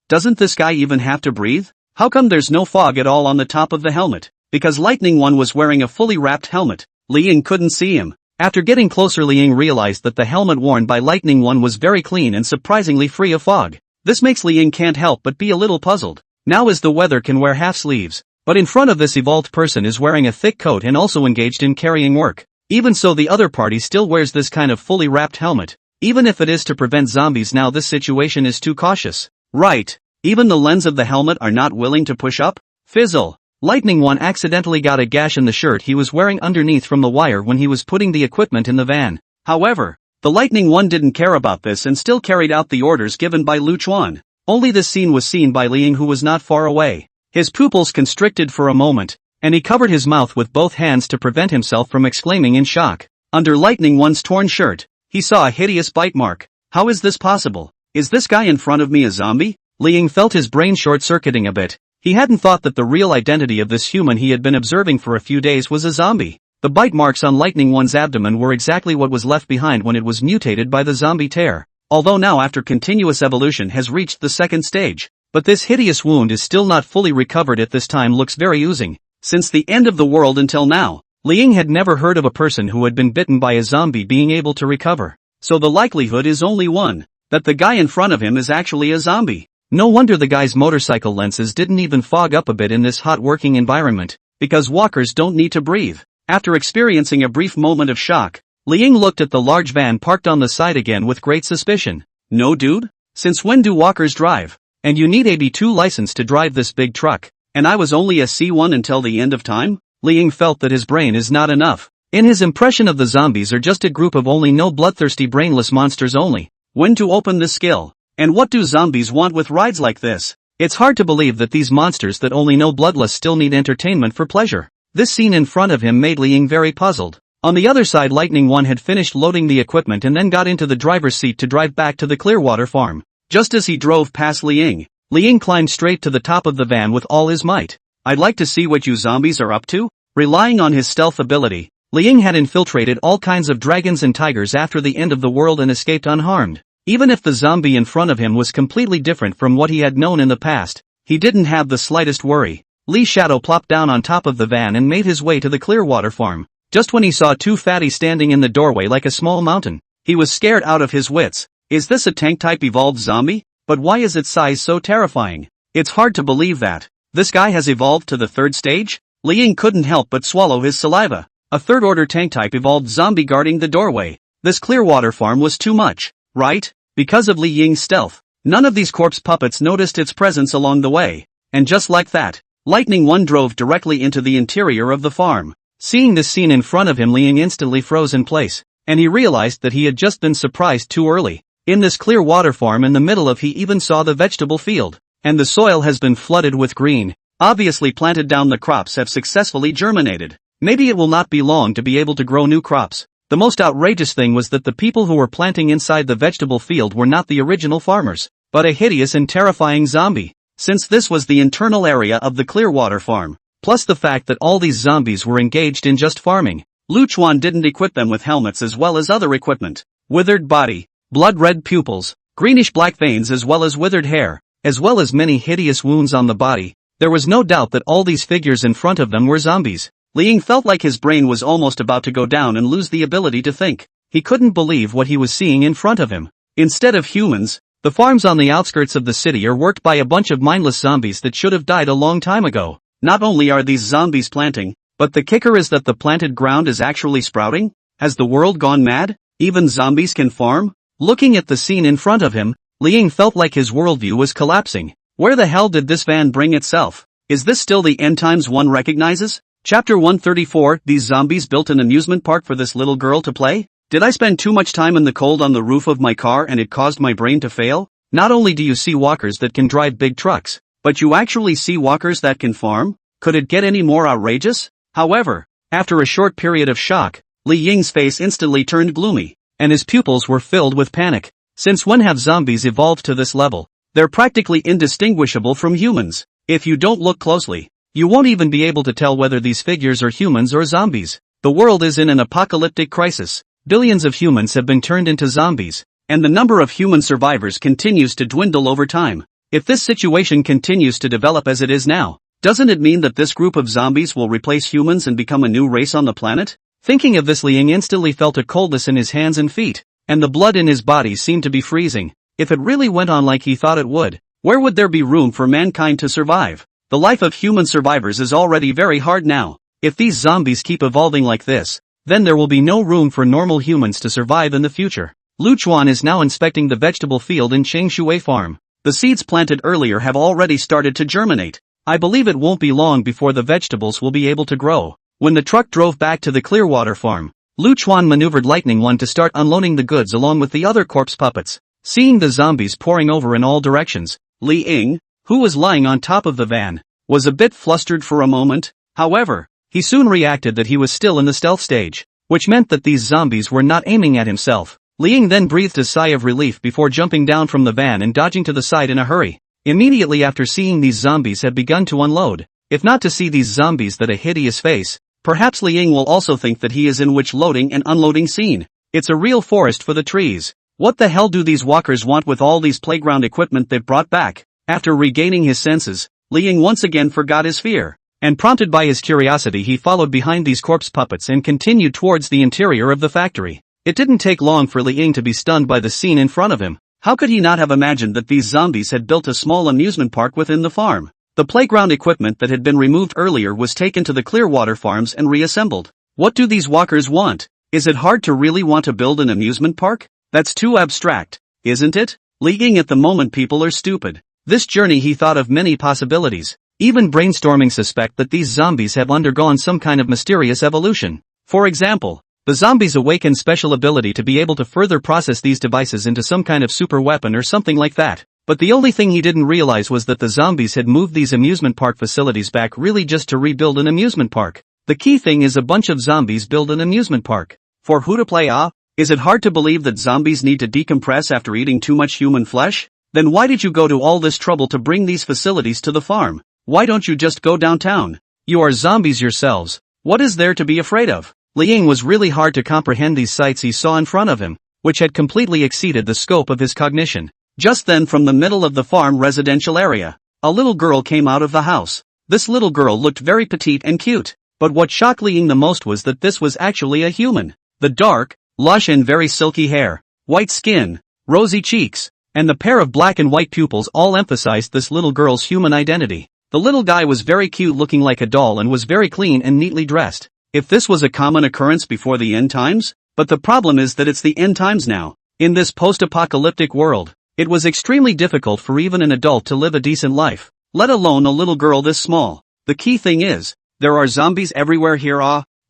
Doesn't this guy even have to breathe? How come there's no fog at all on the top of the helmet? Because Lightning One was wearing a fully wrapped helmet, Li Ying couldn't see him. After getting closer, Li Ying realized that the helmet worn by Lightning One was very clean and surprisingly free of fog. This makes Li Ying can't help but be a little puzzled. Now as the weather can wear half sleeves, but in front of this evolved person is wearing a thick coat and also engaged in carrying work. Even so, the other party still wears this kind of fully wrapped helmet. Even if it is to prevent zombies, now this situation is too cautious. Right. Even the lens of the helmet are not willing to push up? Fizzle. Lightning One accidentally got a gash in the shirt he was wearing underneath from the wire when he was putting the equipment in the van. However, the Lightning One didn't care about this and still carried out the orders given by Lu Chuan. Only this scene was seen by Li Ying, who was not far away. His pupils constricted for a moment, and he covered his mouth with both hands to prevent himself from exclaiming in shock. Under Lightning One's torn shirt, he saw a hideous bite mark. How is this possible? Is this guy in front of me a zombie? Li Ying felt his brain short-circuiting a bit. He hadn't thought that the real identity of this human he had been observing for a few days was a zombie. The bite marks on Lightning One's abdomen were exactly what was left behind when it was mutated by the zombie tear. Although now after continuous evolution has reached the second stage. But this hideous wound is still not fully recovered at this time, looks very oozing. Since the end of the world until now, Li Ying had never heard of a person who had been bitten by a zombie being able to recover. So the likelihood is only one, that the guy in front of him is actually a zombie. No wonder the guy's motorcycle lenses didn't even fog up a bit in this hot working environment, because walkers don't need to breathe. After experiencing a brief moment of shock, Li Ying looked at the large van parked on the side again with great suspicion. No dude? Since when do walkers drive? And you need a B2 license to drive this big truck, and I was only a C1 until the end of time? Li Ying felt that his brain is not enough. In his impression of the zombies are just a group of only no bloodthirsty brainless monsters only. When to open this skill? And what do zombies want with rides like this? It's hard to believe that these monsters that only know bloodless still need entertainment for pleasure. This scene in front of him made Li Ying very puzzled. On the other side, Lightning One had finished loading the equipment and then got into the driver's seat to drive back to the Clearwater farm. Just as he drove past Li Ying climbed straight to the top of the van with all his might. I'd like to see what you zombies are up to. Relying on his stealth ability, Li Ying had infiltrated all kinds of dragons and tigers after the end of the world and escaped unharmed. Even if the zombie in front of him was completely different from what he had known in the past, he didn't have the slightest worry. Li's shadow plopped down on top of the van and made his way to the Clearwater farm. Just when he saw two fatties standing in the doorway like a small mountain, he was scared out of his wits. Is this a tank-type evolved zombie? But why is its size so terrifying? It's hard to believe that this guy has evolved to the third stage? Li Ying couldn't help but swallow his saliva. A third-order tank-type evolved zombie guarding the doorway. This Clearwater farm was too much, right? Because of Li Ying's stealth, None of these corpse puppets noticed its presence along the way. And just like that, Lightning One drove directly into the interior of the farm. Seeing this scene in front of him, Liang instantly froze in place, and he realized that he had just been surprised too early. In this clear water farm in the middle of, he even saw the vegetable field, and the soil has been flooded with green. Obviously planted down, the crops have successfully germinated. Maybe it will not be long to be able to grow new crops. The most outrageous thing was that the people who were planting inside the vegetable field were not the original farmers, but a hideous and terrifying zombie. Since this was the internal area of the Clearwater farm, plus the fact that all these zombies were engaged in just farming, Luchuan didn't equip them with helmets as well as other equipment. Withered body, blood-red pupils, greenish-black veins as well as withered hair, as well as many hideous wounds on the body. There was no doubt that all these figures in front of them were zombies. Liang felt like his brain was almost about to go down and lose the ability to think. He couldn't believe what he was seeing in front of him. Instead of humans, the farms on the outskirts of the city are worked by a bunch of mindless zombies that should have died a long time ago. Not only are these zombies planting, but the kicker is that the planted ground is actually sprouting? Has the world gone mad? Even zombies can farm? Looking at the scene in front of him, Liang felt like his worldview was collapsing. Where the hell did this van bring itself? Is this still the end times one recognizes? Chapter 134, These zombies built an amusement park for this little girl to play? Did I spend too much time in the cold on the roof of my car and it caused my brain to fail? Not only do you see walkers that can drive big trucks, but you actually see walkers that can farm? Could it get any more outrageous? However, after a short period of shock, Li Ying's face instantly turned gloomy, and his pupils were filled with panic. Since when have zombies evolved to this level? They're practically indistinguishable from humans. If you don't look closely, you won't even be able to tell whether these figures are humans or zombies. The world is in an apocalyptic crisis. Billions of humans have been turned into zombies, and the number of human survivors continues to dwindle over time. If this situation continues to develop as it is now, doesn't it mean that this group of zombies will replace humans and become a new race on the planet? Thinking of this, Liang instantly felt a coldness in his hands and feet, and the blood in his body seemed to be freezing. If it really went on like he thought it would, where would there be room for mankind to survive? The life of human survivors is already very hard now. If these zombies keep evolving like this, then there will be no room for normal humans to survive in the future. Luchuan is now inspecting the vegetable field in Changshui farm. The seeds planted earlier have already started to germinate. I believe it won't be long before the vegetables will be able to grow. When the truck drove back to the Clearwater farm, Luchuan maneuvered Lightning One to start unloading the goods along with the other corpse puppets. Seeing the zombies pouring over in all directions, Li Ying, who was lying on top of the van, was a bit flustered for a moment. However, he soon reacted that he was still in the stealth stage, which meant that these zombies were not aiming at himself. Li Ying then breathed a sigh of relief before jumping down from the van and dodging to the side in a hurry. Immediately after seeing these zombies had begun to unload, if not to see these zombies that a hideous face, perhaps Li Ying will also think that he is in which loading and unloading scene. It's a real forest for the trees. What the hell do these walkers want with all these playground equipment they've brought back? After regaining his senses, Li Ying once again forgot his fear, and prompted by his curiosity he followed behind these corpse puppets and continued towards the interior of the factory. It didn't take long for Li Ying to be stunned by the scene in front of him. How could he not have imagined that these zombies had built a small amusement park within the farm? The playground equipment that had been removed earlier was taken to the Clearwater farms and reassembled. What do these walkers want? Is it hard to really want to build an amusement park? That's too abstract, isn't it? Li Ying at the moment people are stupid. This journey he thought of many possibilities, even brainstorming suspect that these zombies have undergone some kind of mysterious evolution. For example, the zombies awaken special ability to be able to further process these devices into some kind of super weapon or something like that. But the only thing he didn't realize was that the zombies had moved these amusement park facilities back really just to rebuild an amusement park. The key thing is a bunch of zombies build an amusement park. For who to play? Is it hard to believe that zombies need to decompress after eating too much human flesh? Then why did you go to all this trouble to bring these facilities to the farm? Why don't you just go downtown? You are zombies yourselves. What is there to be afraid of? Li Ying was really hard to comprehend these sights he saw in front of him, which had completely exceeded the scope of his cognition. Just then from the middle of the farm residential area, a little girl came out of the house. This little girl looked very petite and cute, but what shocked Li Ying the most was that this was actually a human. The dark, lush and very silky hair, white skin, rosy cheeks, and the pair of black and white pupils all emphasized this little girl's human identity. The little guy was very cute, looking like a doll, and was very clean and neatly dressed. If this was a common occurrence before the end times? But the problem is that it's the end times now. In this post-apocalyptic world, It was extremely difficult for even an adult to live a decent life, let alone a little girl this small. The key thing is, there are zombies everywhere here.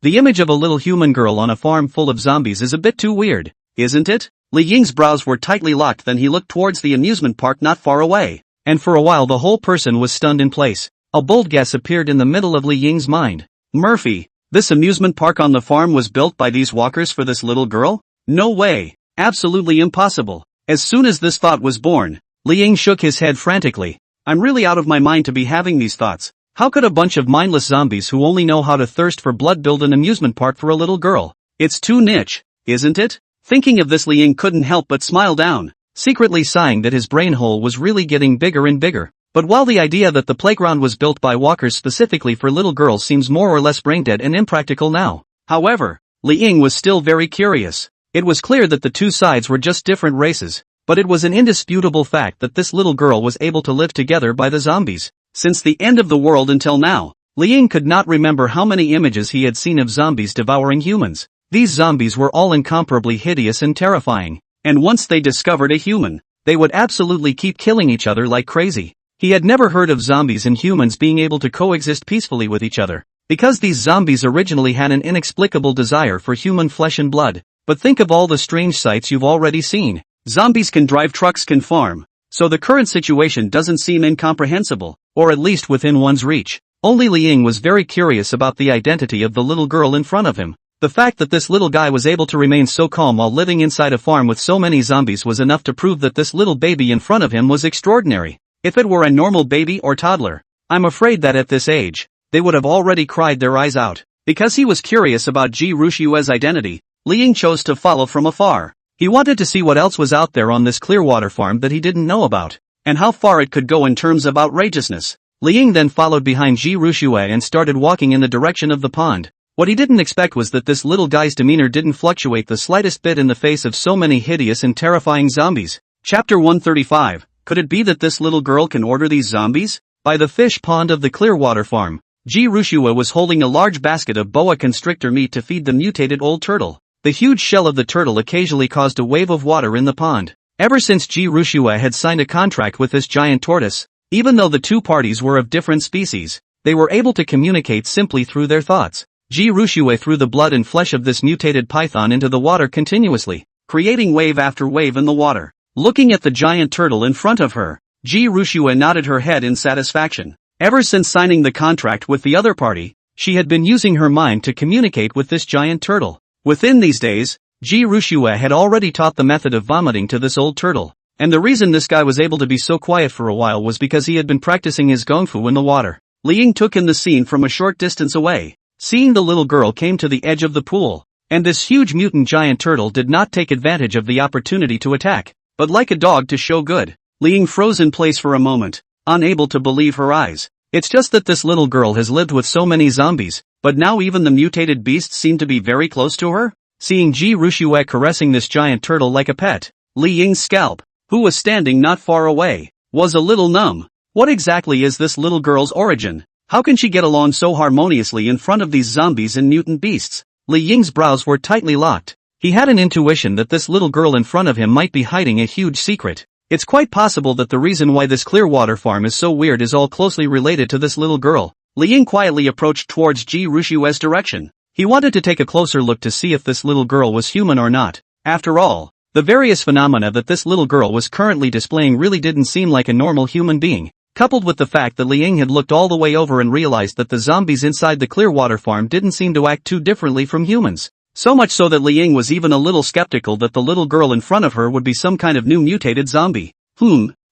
The image of a little human girl on a farm full of zombies is a bit too weird, isn't it? Li Ying's brows were tightly locked. Then he looked towards the amusement park not far away, and for a while the whole person was stunned in place. A bold guess appeared in the middle of Li Ying's mind. Murphy, this amusement park on the farm was built by these walkers for this little girl? No way. Absolutely impossible. As soon as this thought was born, Li Ying shook his head frantically. I'm really out of my mind to be having these thoughts. How could a bunch of mindless zombies who only know how to thirst for blood build an amusement park for a little girl? It's too niche, isn't it? Thinking of this, Li Ying couldn't help but smile down, secretly sighing that his brain hole was really getting bigger and bigger. But while the idea that the playground was built by walkers specifically for little girls seems more or less brain-dead and impractical now, however, Li Ying was still very curious. It was clear that the two sides were just different races, but it was an indisputable fact that this little girl was able to live together by the zombies. Since the end of the world until now, Li Ying could not remember how many images he had seen of zombies devouring humans. These zombies were all incomparably hideous and terrifying, and once they discovered a human, they would absolutely keep killing each other like crazy. He had never heard of zombies and humans being able to coexist peacefully with each other, because these zombies originally had an inexplicable desire for human flesh and blood. But think of all the strange sights you've already seen. Zombies can drive trucks, can farm, so the current situation doesn't seem incomprehensible, or at least within one's reach. Only Li Ying was very curious about the identity of the little girl in front of him. The fact that this little guy was able to remain so calm while living inside a farm with so many zombies was enough to prove that this little baby in front of him was extraordinary. If it were a normal baby or toddler, I'm afraid that at this age, they would have already cried their eyes out. Because he was curious about Ji Rushue's identity, Li Ying chose to follow from afar. He wanted to see what else was out there on this Clearwater farm that he didn't know about, and how far it could go in terms of outrageousness. Li Ying then followed behind Ji Rushue and started walking in the direction of the pond. What he didn't expect was that this little guy's demeanor didn't fluctuate the slightest bit in the face of so many hideous and terrifying zombies. Chapter 135. Could it be that this little girl can order these zombies? By the fish pond of the Clearwater farm, Ji Rushue was holding a large basket of boa constrictor meat to feed the mutated old turtle. The huge shell of the turtle occasionally caused a wave of water in the pond. Ever since Ji Rushue had signed a contract with this giant tortoise, even though the two parties were of different species, they were able to communicate simply through their thoughts. Ji Rushue threw the blood and flesh of this mutated python into the water continuously, creating wave after wave in the water. Looking at the giant turtle in front of her, Ji Rushue nodded her head in satisfaction. Ever since signing the contract with the other party, she had been using her mind to communicate with this giant turtle. Within these days, Ji Rushue had already taught the method of vomiting to this old turtle, and the reason this guy was able to be so quiet for a while was because he had been practicing his gongfu in the water. Li Ying took in the scene from a short distance away. Seeing the little girl came to the edge of the pool, and this huge mutant giant turtle did not take advantage of the opportunity to attack, but like a dog to show good, Li Ying froze in place for a moment, unable to believe her eyes. It's just that this little girl has lived with so many zombies, but now even the mutated beasts seem to be very close to her? Seeing Ji Rushue caressing this giant turtle like a pet, Li Ying's scalp, who was standing not far away, was a little numb. What exactly is this little girl's origin? How can she get along so harmoniously in front of these zombies and mutant beasts? Li Ying's brows were tightly locked. He had an intuition that this little girl in front of him might be hiding a huge secret. It's quite possible that the reason why this Clearwater farm is so weird is all closely related to this little girl. Li Ying quietly approached towards Ji Rushue's direction. He wanted to take a closer look to see if this little girl was human or not. After all, the various phenomena that this little girl was currently displaying really didn't seem like a normal human being. Coupled with the fact that Li Ying had looked all the way over and realized that the zombies inside the Clearwater farm didn't seem to act too differently from humans. So much so that Li Ying was even a little skeptical that the little girl in front of her would be some kind of new mutated zombie.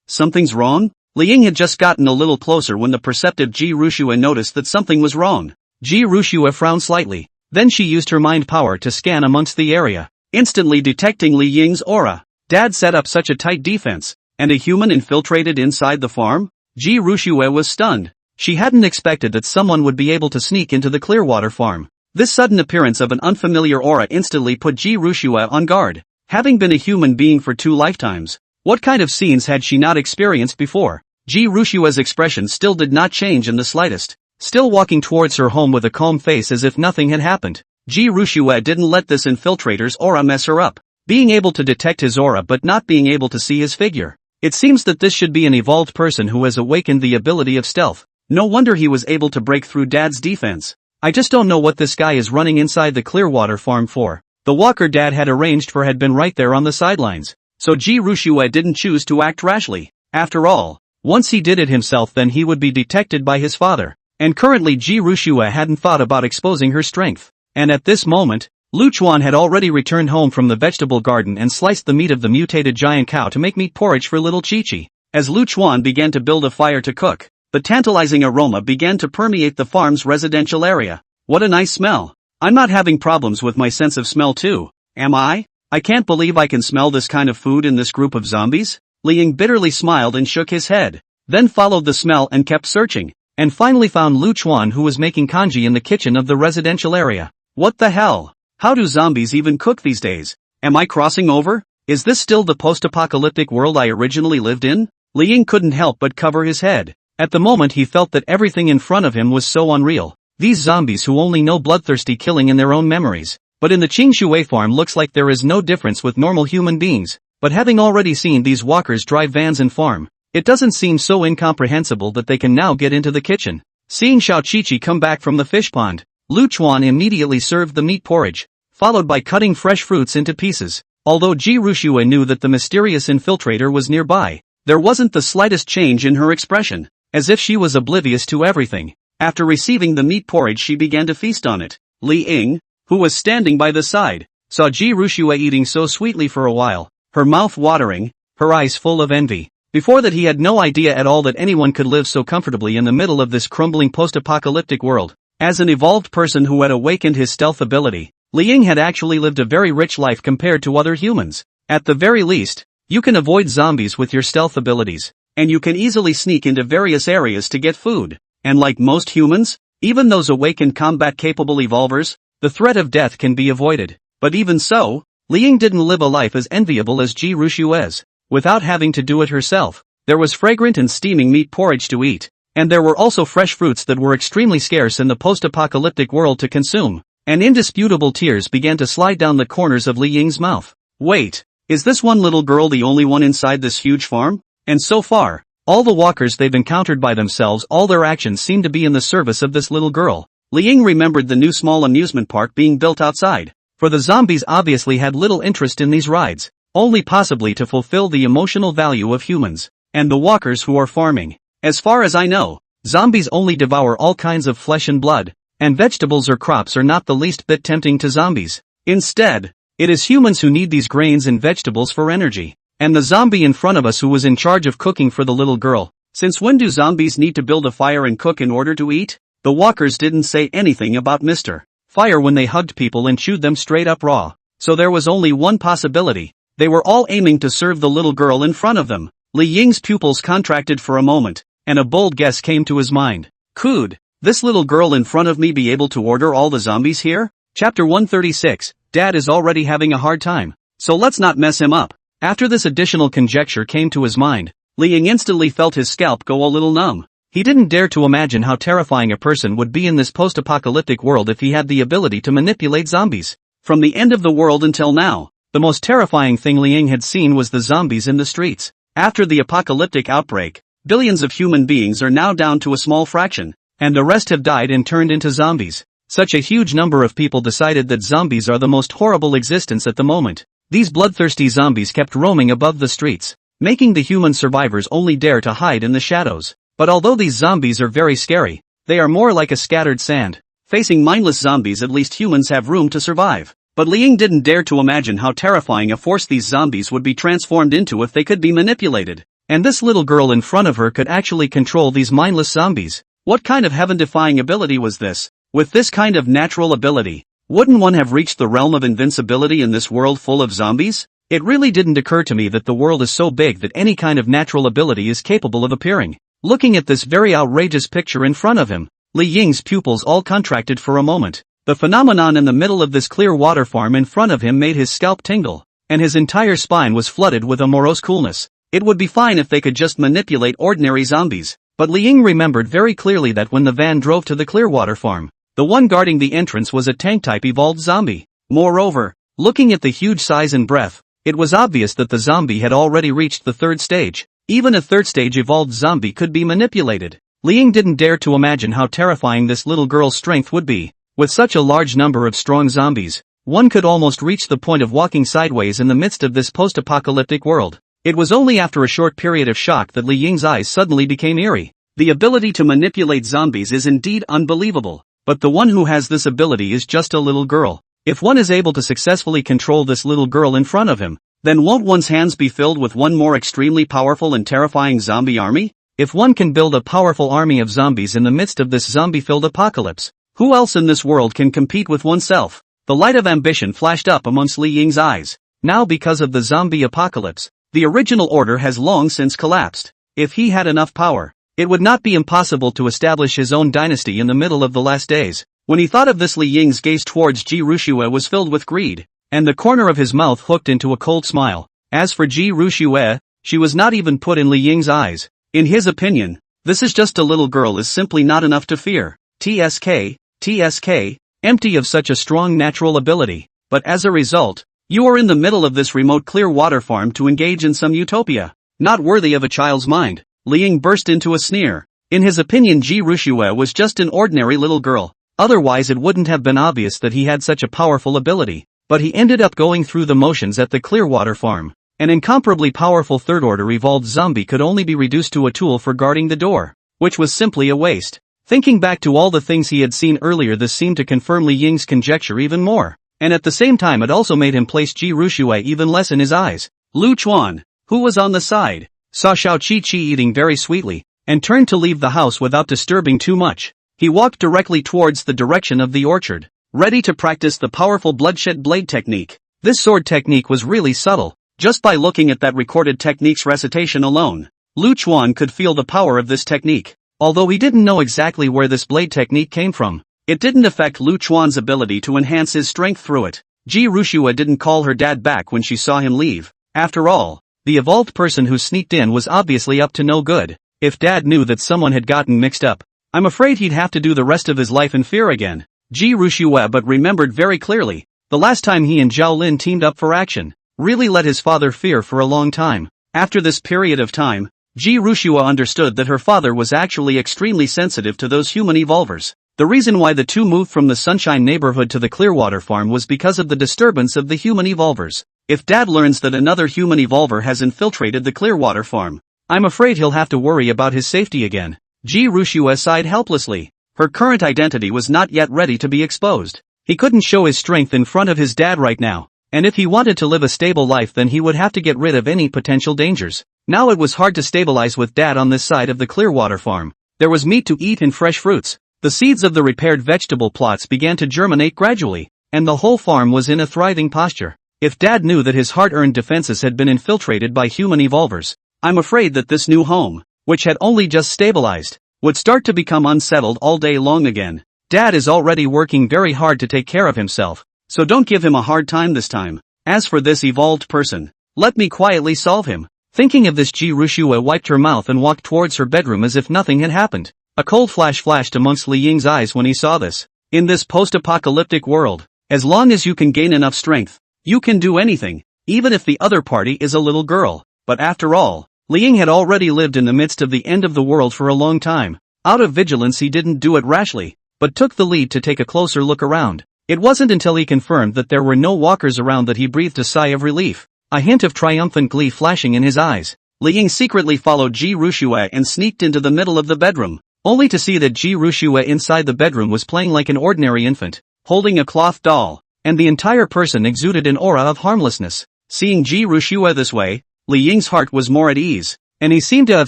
Something's wrong? Li Ying had just gotten a little closer when the perceptive Ji Rushue noticed that something was wrong. Ji Rushue frowned slightly, then she used her mind power to scan amongst the area, instantly detecting Li Ying's aura. Dad set up such a tight defense, and a human infiltrated inside the farm? Ji Rushue was stunned. She hadn't expected that someone would be able to sneak into the Clearwater farm. This sudden appearance of an unfamiliar aura instantly put Ji Rushue on guard. Having been a human being for 2 lifetimes, what kind of scenes had she not experienced before? Ji Rushue's expression still did not change in the slightest, still walking towards her home with a calm face as if nothing had happened. Ji Rushue didn't let this infiltrator's aura mess her up. Being able to detect his aura but not being able to see his figure. It seems that this should be an evolved person who has awakened the ability of stealth. No wonder he was able to break through Dad's defense. I just don't know what this guy is running inside the Clearwater farm for. The walker Dad had arranged for had been right there on the sidelines. So Ji Rushue didn't choose to act rashly. After all, once he did it himself, then he would be detected by his father. And currently Ji Rushue hadn't thought about exposing her strength. And at this moment, Lu Chuan had already returned home from the vegetable garden and sliced the meat of the mutated giant cow to make meat porridge for little Chi-Chi. As Lu Chuan began to build a fire to cook, the tantalizing aroma began to permeate the farm's residential area. What a nice smell. I'm not having problems with my sense of smell too, am I? I can't believe I can smell this kind of food in this group of zombies. Li Ying bitterly smiled and shook his head, then followed the smell and kept searching, and finally found Lu Chuan, who was making congee in the kitchen of the residential area. What the hell? How do zombies even cook these days? Am I crossing over? Is this still the post-apocalyptic world I originally lived in? Li Ying couldn't help but cover his head. At the moment he felt that everything in front of him was so unreal. These zombies who only know bloodthirsty killing in their own memories. But in the Qingshui farm looks like there is no difference with normal human beings. But having already seen these walkers drive vans and farm, it doesn't seem so incomprehensible that they can now get into the kitchen. Seeing Xiao Chi-Chi come back from the fish pond, Lu Chuan immediately served the meat porridge, followed by cutting fresh fruits into pieces. Although Ji Rushue knew that the mysterious infiltrator was nearby, there wasn't the slightest change in her expression, as if she was oblivious to everything. After receiving the meat porridge she began to feast on it. Li Ying, who was standing by the side, saw Ji Rushue eating so sweetly for a while, her mouth watering, her eyes full of envy. Before that he had no idea at all that anyone could live so comfortably in the middle of this crumbling post-apocalyptic world. As an evolved person who had awakened his stealth ability, Li Ying had actually lived a very rich life compared to other humans. At the very least, you can avoid zombies with your stealth abilities, and you can easily sneak into various areas to get food. And like most humans, even those awakened combat-capable evolvers, the threat of death can be avoided. But even so, Li Ying didn't live a life as enviable as Ji Rushue's. Without having to do it herself, there was fragrant and steaming meat porridge to eat, and there were also fresh fruits that were extremely scarce in the post-apocalyptic world to consume, and indisputable tears began to slide down the corners of Li Ying's mouth. Wait, is this one little girl the only one inside this huge farm? And so far, all the walkers they've encountered by themselves, all their actions seem to be in the service of this little girl. Li Ying remembered the new small amusement park being built outside, for the zombies obviously had little interest in these rides, only possibly to fulfill the emotional value of humans, and the walkers who are farming. As far as I know, zombies only devour all kinds of flesh and blood, and vegetables or crops are not the least bit tempting to zombies. Instead, it is humans who need these grains and vegetables for energy. And the zombie in front of us who was in charge of cooking for the little girl. Since when do zombies need to build a fire and cook in order to eat? The walkers didn't say anything about Mr. Fire when they hugged people and chewed them straight up raw. So there was only one possibility. They were all aiming to serve the little girl in front of them. Li Ying's pupils contracted for a moment, and a bold guess came to his mind. Could this little girl in front of me be able to order all the zombies here? Chapter 136, Dad is already having a hard time, so let's not mess him up. After this additional conjecture came to his mind, Li Ying instantly felt his scalp go a little numb. He didn't dare to imagine how terrifying a person would be in this post-apocalyptic world if he had the ability to manipulate zombies. From the end of the world until now, the most terrifying thing Li Ying had seen was the zombies in the streets. After the apocalyptic outbreak, billions of human beings are now down to a small fraction, and the rest have died and turned into zombies. Such a huge number of people decided that zombies are the most horrible existence at the moment. These bloodthirsty zombies kept roaming above the streets, making the human survivors only dare to hide in the shadows. But although these zombies are very scary, they are more like a scattered sand. Facing mindless zombies, at least humans have room to survive. But Li Ying didn't dare to imagine how terrifying a force these zombies would be transformed into if they could be manipulated. And this little girl in front of her could actually control these mindless zombies. What kind of heaven-defying ability was this? With this kind of natural ability, wouldn't one have reached the realm of invincibility in this world full of zombies? It really didn't occur to me that the world is so big that any kind of natural ability is capable of appearing. Looking at this very outrageous picture in front of him, Li Ying's pupils all contracted for a moment. The phenomenon in the middle of this clear water farm in front of him made his scalp tingle, and his entire spine was flooded with a morose coolness. It would be fine if they could just manipulate ordinary zombies, but Li Ying remembered very clearly that when the van drove to the Clearwater farm, the one guarding the entrance was a tank-type evolved zombie. Moreover, looking at the huge size and breadth, It was obvious that the zombie had already reached the third stage. Even a third stage evolved zombie could be manipulated. Li Ying didn't dare to imagine how terrifying this little girl's strength would be. With such a large number of strong zombies, one could almost reach the point of walking sideways in the midst of this post-apocalyptic world. It was only after a short period of shock that Li Ying's eyes suddenly became eerie. The ability to manipulate zombies is indeed unbelievable, but the one who has this ability is just a little girl. If one is able to successfully control this little girl in front of him, then won't one's hands be filled with one more extremely powerful and terrifying zombie army? If one can build a powerful army of zombies in the midst of this zombie-filled apocalypse, who else in this world can compete with oneself? The light of ambition flashed up amongst Li Ying's eyes. Now because of the zombie apocalypse, the original order has long since collapsed. If he had enough power, it would not be impossible to establish his own dynasty in the middle of the last days. When he thought of this, Li Ying's gaze towards Ji Ruxue was filled with greed, and the corner of his mouth hooked into a cold smile. As for Ji Ruxue, she was not even put in Li Ying's eyes. In his opinion, this is just a little girl is simply not enough to fear. TSK, empty of such a strong natural ability. But as a result, you are in the middle of this remote clear water farm to engage in some utopia, not worthy of a child's mind. Li Ying burst into a sneer. In his opinion, Ji Ruxue was just an ordinary little girl. Otherwise it wouldn't have been obvious that he had such a powerful ability. But he ended up going through the motions at the Clearwater farm. An incomparably powerful third-order evolved zombie could only be reduced to a tool for guarding the door, which was simply a waste. Thinking back to all the things he had seen earlier, this seemed to confirm Li Ying's conjecture even more. And at the same time it also made him place Ji Ruxue even less in his eyes. Lu Chuan, who was on the side, saw Xiao Qi eating very sweetly, and turned to leave the house without disturbing too much. He walked directly towards the direction of the orchard, ready to practice the powerful bloodshed blade technique. This sword technique was really subtle. Just by looking at that recorded technique's recitation alone, Lu Chuan could feel the power of this technique. Although he didn't know exactly where this blade technique came from, it didn't affect Lu Chuan's ability to enhance his strength through it. Ji Ruxue didn't call her dad back when she saw him leave. After all, the evolved person who sneaked in was obviously up to no good. If dad knew that someone had gotten mixed up, I'm afraid he'd have to do the rest of his life in fear again. Ji Ruxue but remembered very clearly, the last time he and Zhao Lin teamed up for action, really let his father fear for a long time. After this period of time, Ji Ruxue understood that her father was actually extremely sensitive to those human evolvers. The reason why the two moved from the Sunshine neighborhood to the Clearwater farm was because of the disturbance of the human evolvers. If dad learns that another human evolver has infiltrated the Clearwater farm, I'm afraid he'll have to worry about his safety again. Ji Ruxue sighed helplessly. Her current identity was not yet ready to be exposed. He couldn't show his strength in front of his dad right now, and if he wanted to live a stable life then he would have to get rid of any potential dangers. Now it was hard to stabilize with dad on this side of the Clearwater farm. There was meat to eat and fresh fruits. The seeds of the repaired vegetable plots began to germinate gradually, and the whole farm was in a thriving posture. If dad knew that his hard-earned defenses had been infiltrated by human evolvers, I'm afraid that this new home, which had only just stabilized, would start to become unsettled all day long again. Dad is already working very hard to take care of himself, so don't give him a hard time this time. As for this evolved person, let me quietly solve him. Thinking of this, Ji Ruxue wiped her mouth and walked towards her bedroom as if nothing had happened. A cold flash flashed amongst Li Ying's eyes when he saw this. In this post-apocalyptic world, as long as you can gain enough strength, you can do anything, even if the other party is a little girl. But after all, Li Ying had already lived in the midst of the end of the world for a long time. Out of vigilance he didn't do it rashly, but took the lead to take a closer look around. It wasn't until he confirmed that there were no walkers around that he breathed a sigh of relief, a hint of triumphant glee flashing in his eyes. Li Ying secretly followed Ji Ruxue and sneaked into the middle of the bedroom, only to see that Ji Ruxue inside the bedroom was playing like an ordinary infant, holding a cloth doll, and the entire person exuded an aura of harmlessness. Seeing Ji Ruxue this way, Li Ying's heart was more at ease, and he seemed to have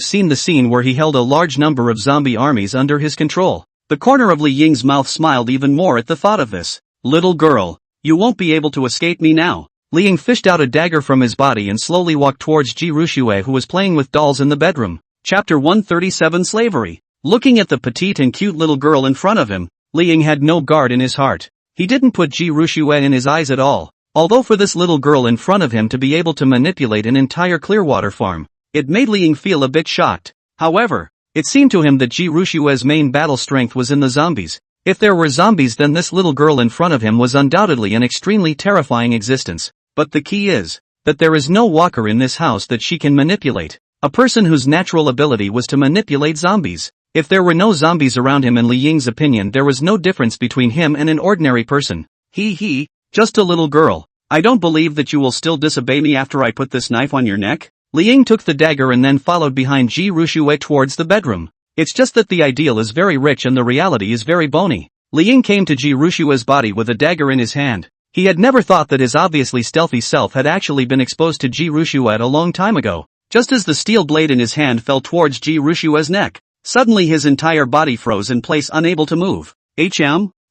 seen the scene where he held a large number of zombie armies under his control. The corner of Li Ying's mouth smiled even more at the thought of this. Little girl, you won't be able to escape me now. Li Ying fished out a dagger from his body and slowly walked towards Ji Ruxue, who was playing with dolls in the bedroom. Chapter 137 Slavery. Looking at the petite and cute little girl in front of him, Li Ying had no guard in his heart. He didn't put Ji Ruxue in his eyes at all. Although for this little girl in front of him to be able to manipulate an entire Clearwater farm, it made Li Ying feel a bit shocked. However, it seemed to him that Ji Ruxue's main battle strength was in the zombies. If there were zombies, then this little girl in front of him was undoubtedly an extremely terrifying existence. But the key is that there is no walker in this house that she can manipulate. A person whose natural ability was to manipulate zombies. If there were no zombies around him, in Li Ying's opinion, there was no difference between him and an ordinary person. Just a little girl. I don't believe that you will still disobey me after I put this knife on your neck. Li Ying took the dagger and then followed behind Ji Rushue towards the bedroom. It's just that the ideal is very rich and the reality is very bony. Li Ying came to Ji Rushue's body with a dagger in his hand. He had never thought that his obviously stealthy self had actually been exposed to Ji Rushue a long time ago. Just as the steel blade in his hand fell towards Ji Rushue's neck, suddenly his entire body froze in place, unable to move.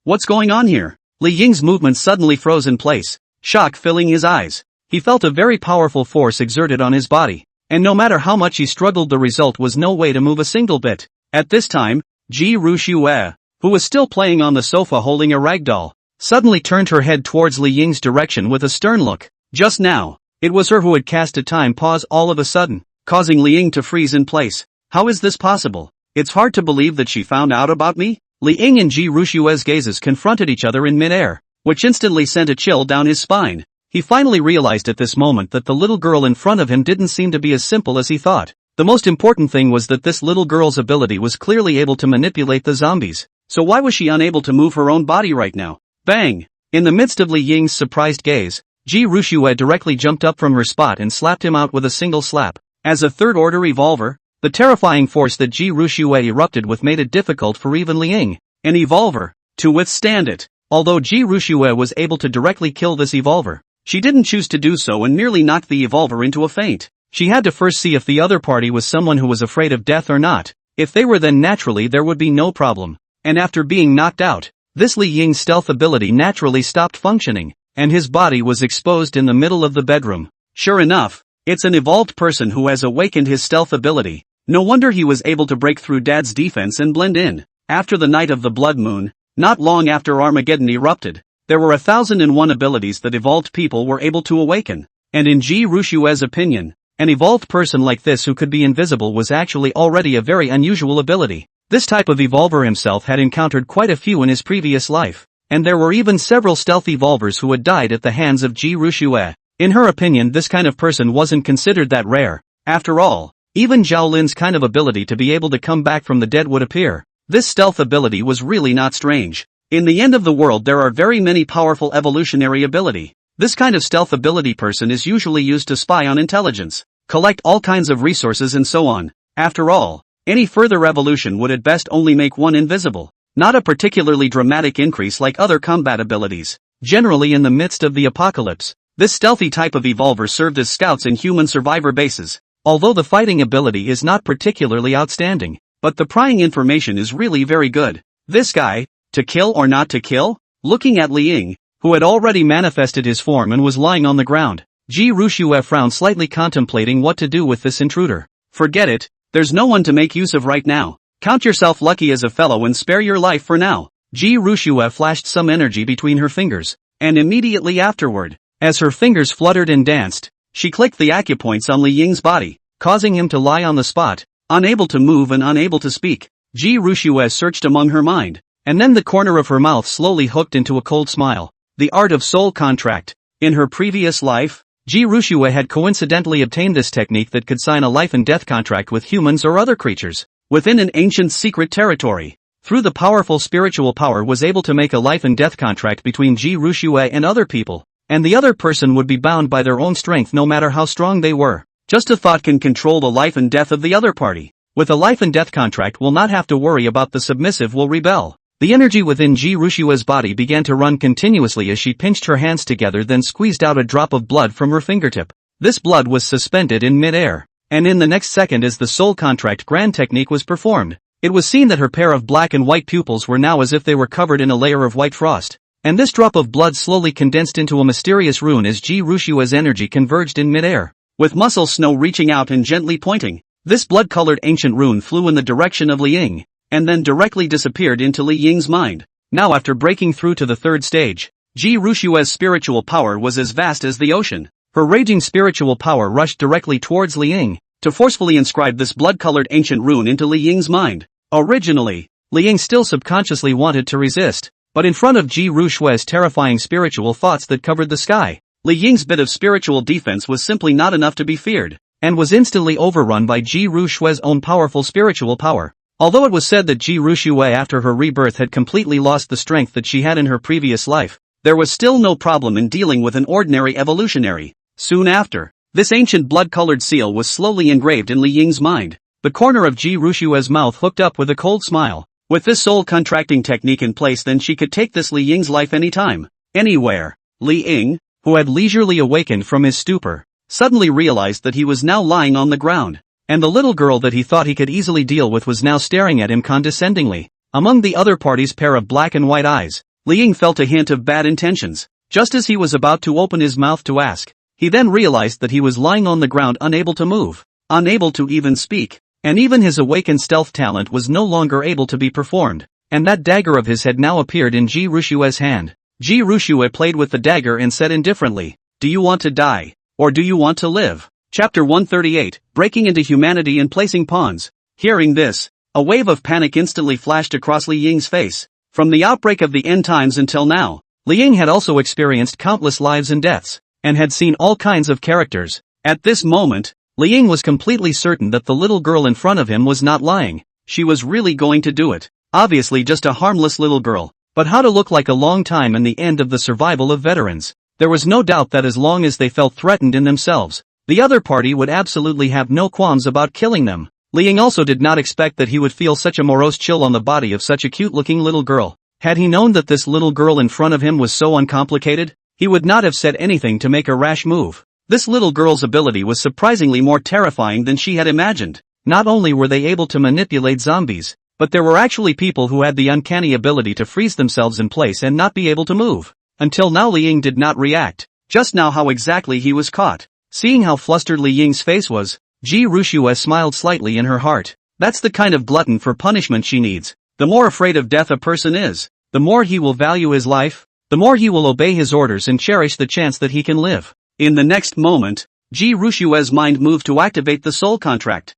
What's going on here? Li Ying's movements suddenly froze in place, shock filling his eyes. He felt a very powerful force exerted on his body, and no matter how much he struggled, the result was no way to move a single bit. At this time, Ji Rushue, who was still playing on the sofa holding a rag doll, suddenly turned her head towards Li Ying's direction with a stern look. Just now, it was her who had cast a time pause all of a sudden, causing Li Ying to freeze in place. How is this possible? It's hard to believe that she found out about me? Li Ying and Ji Rushue's gazes confronted each other in midair, which instantly sent a chill down his spine. He finally realized at this moment that the little girl in front of him didn't seem to be as simple as he thought. The most important thing was that this little girl's ability was clearly able to manipulate the zombies. So why was she unable to move her own body right now? Bang! In the midst of Li Ying's surprised gaze, Ji Rushue directly jumped up from her spot and slapped him out with a single slap. As a third-order evolver, the terrifying force that Ji Rushue erupted with made it difficult for even Li Ying, an evolver, to withstand it. Although Ji Rushue was able to directly kill this evolver, she didn't choose to do so and merely knocked the evolver into a faint. She had to first see if the other party was someone who was afraid of death or not. If they were, then naturally there would be no problem. And after being knocked out, this Li Ying's stealth ability naturally stopped functioning, and his body was exposed in the middle of the bedroom. Sure enough, it's an evolved person who has awakened his stealth ability. No wonder he was able to break through Dad's defense and blend in. After the night of the blood moon, not long after Armageddon erupted, there were 1001 abilities that evolved people were able to awaken. And in Ji Rushue's opinion, an evolved person like this who could be invisible was actually already a very unusual ability. This type of evolver himself had encountered quite a few in his previous life, and there were even several stealth evolvers who had died at the hands of Ji Rushue. In her opinion, this kind of person wasn't considered that rare. After all, even Zhao Lin's kind of ability to be able to come back from the dead would appear. This stealth ability was really not strange. In the end of the world there are very many powerful evolutionary ability. This kind of stealth ability person is usually used to spy on intelligence, collect all kinds of resources and so on. After all, any further evolution would at best only make one invisible, not a particularly dramatic increase like other combat abilities. Generally in the midst of the apocalypse, this stealthy type of evolver served as scouts in human survivor bases. Although the fighting ability is not particularly outstanding, but the prying information is really very good. This guy, to kill or not to kill? Looking at Li Ying, who had already manifested his form and was lying on the ground, Ji Rushue frowned slightly, contemplating what to do with this intruder. Forget it, there's no one to make use of right now. Count yourself lucky as a fellow and spare your life for now. Ji Rushue flashed some energy between her fingers, and immediately afterward, as her fingers fluttered and danced, she clicked the acupoints on Li Ying's body, causing him to lie on the spot, unable to move and unable to speak. Ji Rushue searched among her mind, and then the corner of her mouth slowly hooked into a cold smile. The art of soul contract. In her previous life, Ji Rushue had coincidentally obtained this technique that could sign a life and death contract with humans or other creatures, within an ancient secret territory. Through the powerful spiritual power was able to make a life and death contract between Ji Rushue and other people, and the other person would be bound by their own strength no matter how strong they were. Just a thought can control the life and death of the other party. With a life and death contract, will not have to worry about the submissive will rebel. The energy within Ji Rushue's body began to run continuously as she pinched her hands together, then squeezed out a drop of blood from her fingertip. This blood was suspended in mid-air, and in the next second as the soul contract grand technique was performed, it was seen that her pair of black and white pupils were now as if they were covered in a layer of white frost. And this drop of blood slowly condensed into a mysterious rune as Ji Rushue's energy converged in mid-air. With muscle snow reaching out and gently pointing, this blood-colored ancient rune flew in the direction of Li Ying, and then directly disappeared into Li Ying's mind. Now after breaking through to the third stage, Ji Rushue's spiritual power was as vast as the ocean. Her raging spiritual power rushed directly towards Li Ying, to forcefully inscribe this blood-colored ancient rune into Li Ying's mind. Originally, Li Ying still subconsciously wanted to resist, but in front of Ji Rushue's terrifying spiritual thoughts that covered the sky, Li Ying's bit of spiritual defense was simply not enough to be feared, and was instantly overrun by Ji Rushue's own powerful spiritual power. Although it was said that Ji Rushue after her rebirth had completely lost the strength that she had in her previous life, there was still no problem in dealing with an ordinary evolutionary. Soon after, this ancient blood-colored seal was slowly engraved in Li Ying's mind. The corner of Ji Rushue's mouth hooked up with a cold smile. With this soul-contracting technique in place, then she could take this Li Ying's life anytime, anywhere. Li Ying, who had leisurely awakened from his stupor, suddenly realized that he was now lying on the ground, and the little girl that he thought he could easily deal with was now staring at him condescendingly. Among the other party's pair of black and white eyes, Li Ying felt a hint of bad intentions. Just as he was about to open his mouth to ask, he then realized that he was lying on the ground, unable to move, unable to even speak, and even his awakened stealth talent was no longer able to be performed, and that dagger of his had now appeared in Ji Rushue's hand. Ji Rushue played with the dagger and said indifferently, "Do you want to die, or do you want to live?" Chapter 138, Breaking into Humanity and Placing Pawns. Hearing this, a wave of panic instantly flashed across Li Ying's face. From the outbreak of the end times until now, Li Ying had also experienced countless lives and deaths, and had seen all kinds of characters. At this moment, Li Ying was completely certain that the little girl in front of him was not lying. She was really going to do it. Obviously just a harmless little girl, but how to look like a long time and the end of the survival of veterans. There was no doubt that as long as they felt threatened in themselves, the other party would absolutely have no qualms about killing them. Li Ying also did not expect that he would feel such a morose chill on the body of such a cute-looking little girl. Had he known that this little girl in front of him was so uncomplicated, he would not have said anything to make a rash move. This little girl's ability was surprisingly more terrifying than she had imagined. Not only were they able to manipulate zombies, but there were actually people who had the uncanny ability to freeze themselves in place and not be able to move. Until now Li Ying did not react. Just now how exactly he was caught. Seeing how flustered Li Ying's face was, Ji Rushue smiled slightly in her heart. That's the kind of glutton for punishment she needs. The more afraid of death a person is, the more he will value his life, the more he will obey his orders and cherish the chance that he can live. In the next moment, Ji Rushue's mind moved to activate the soul contract.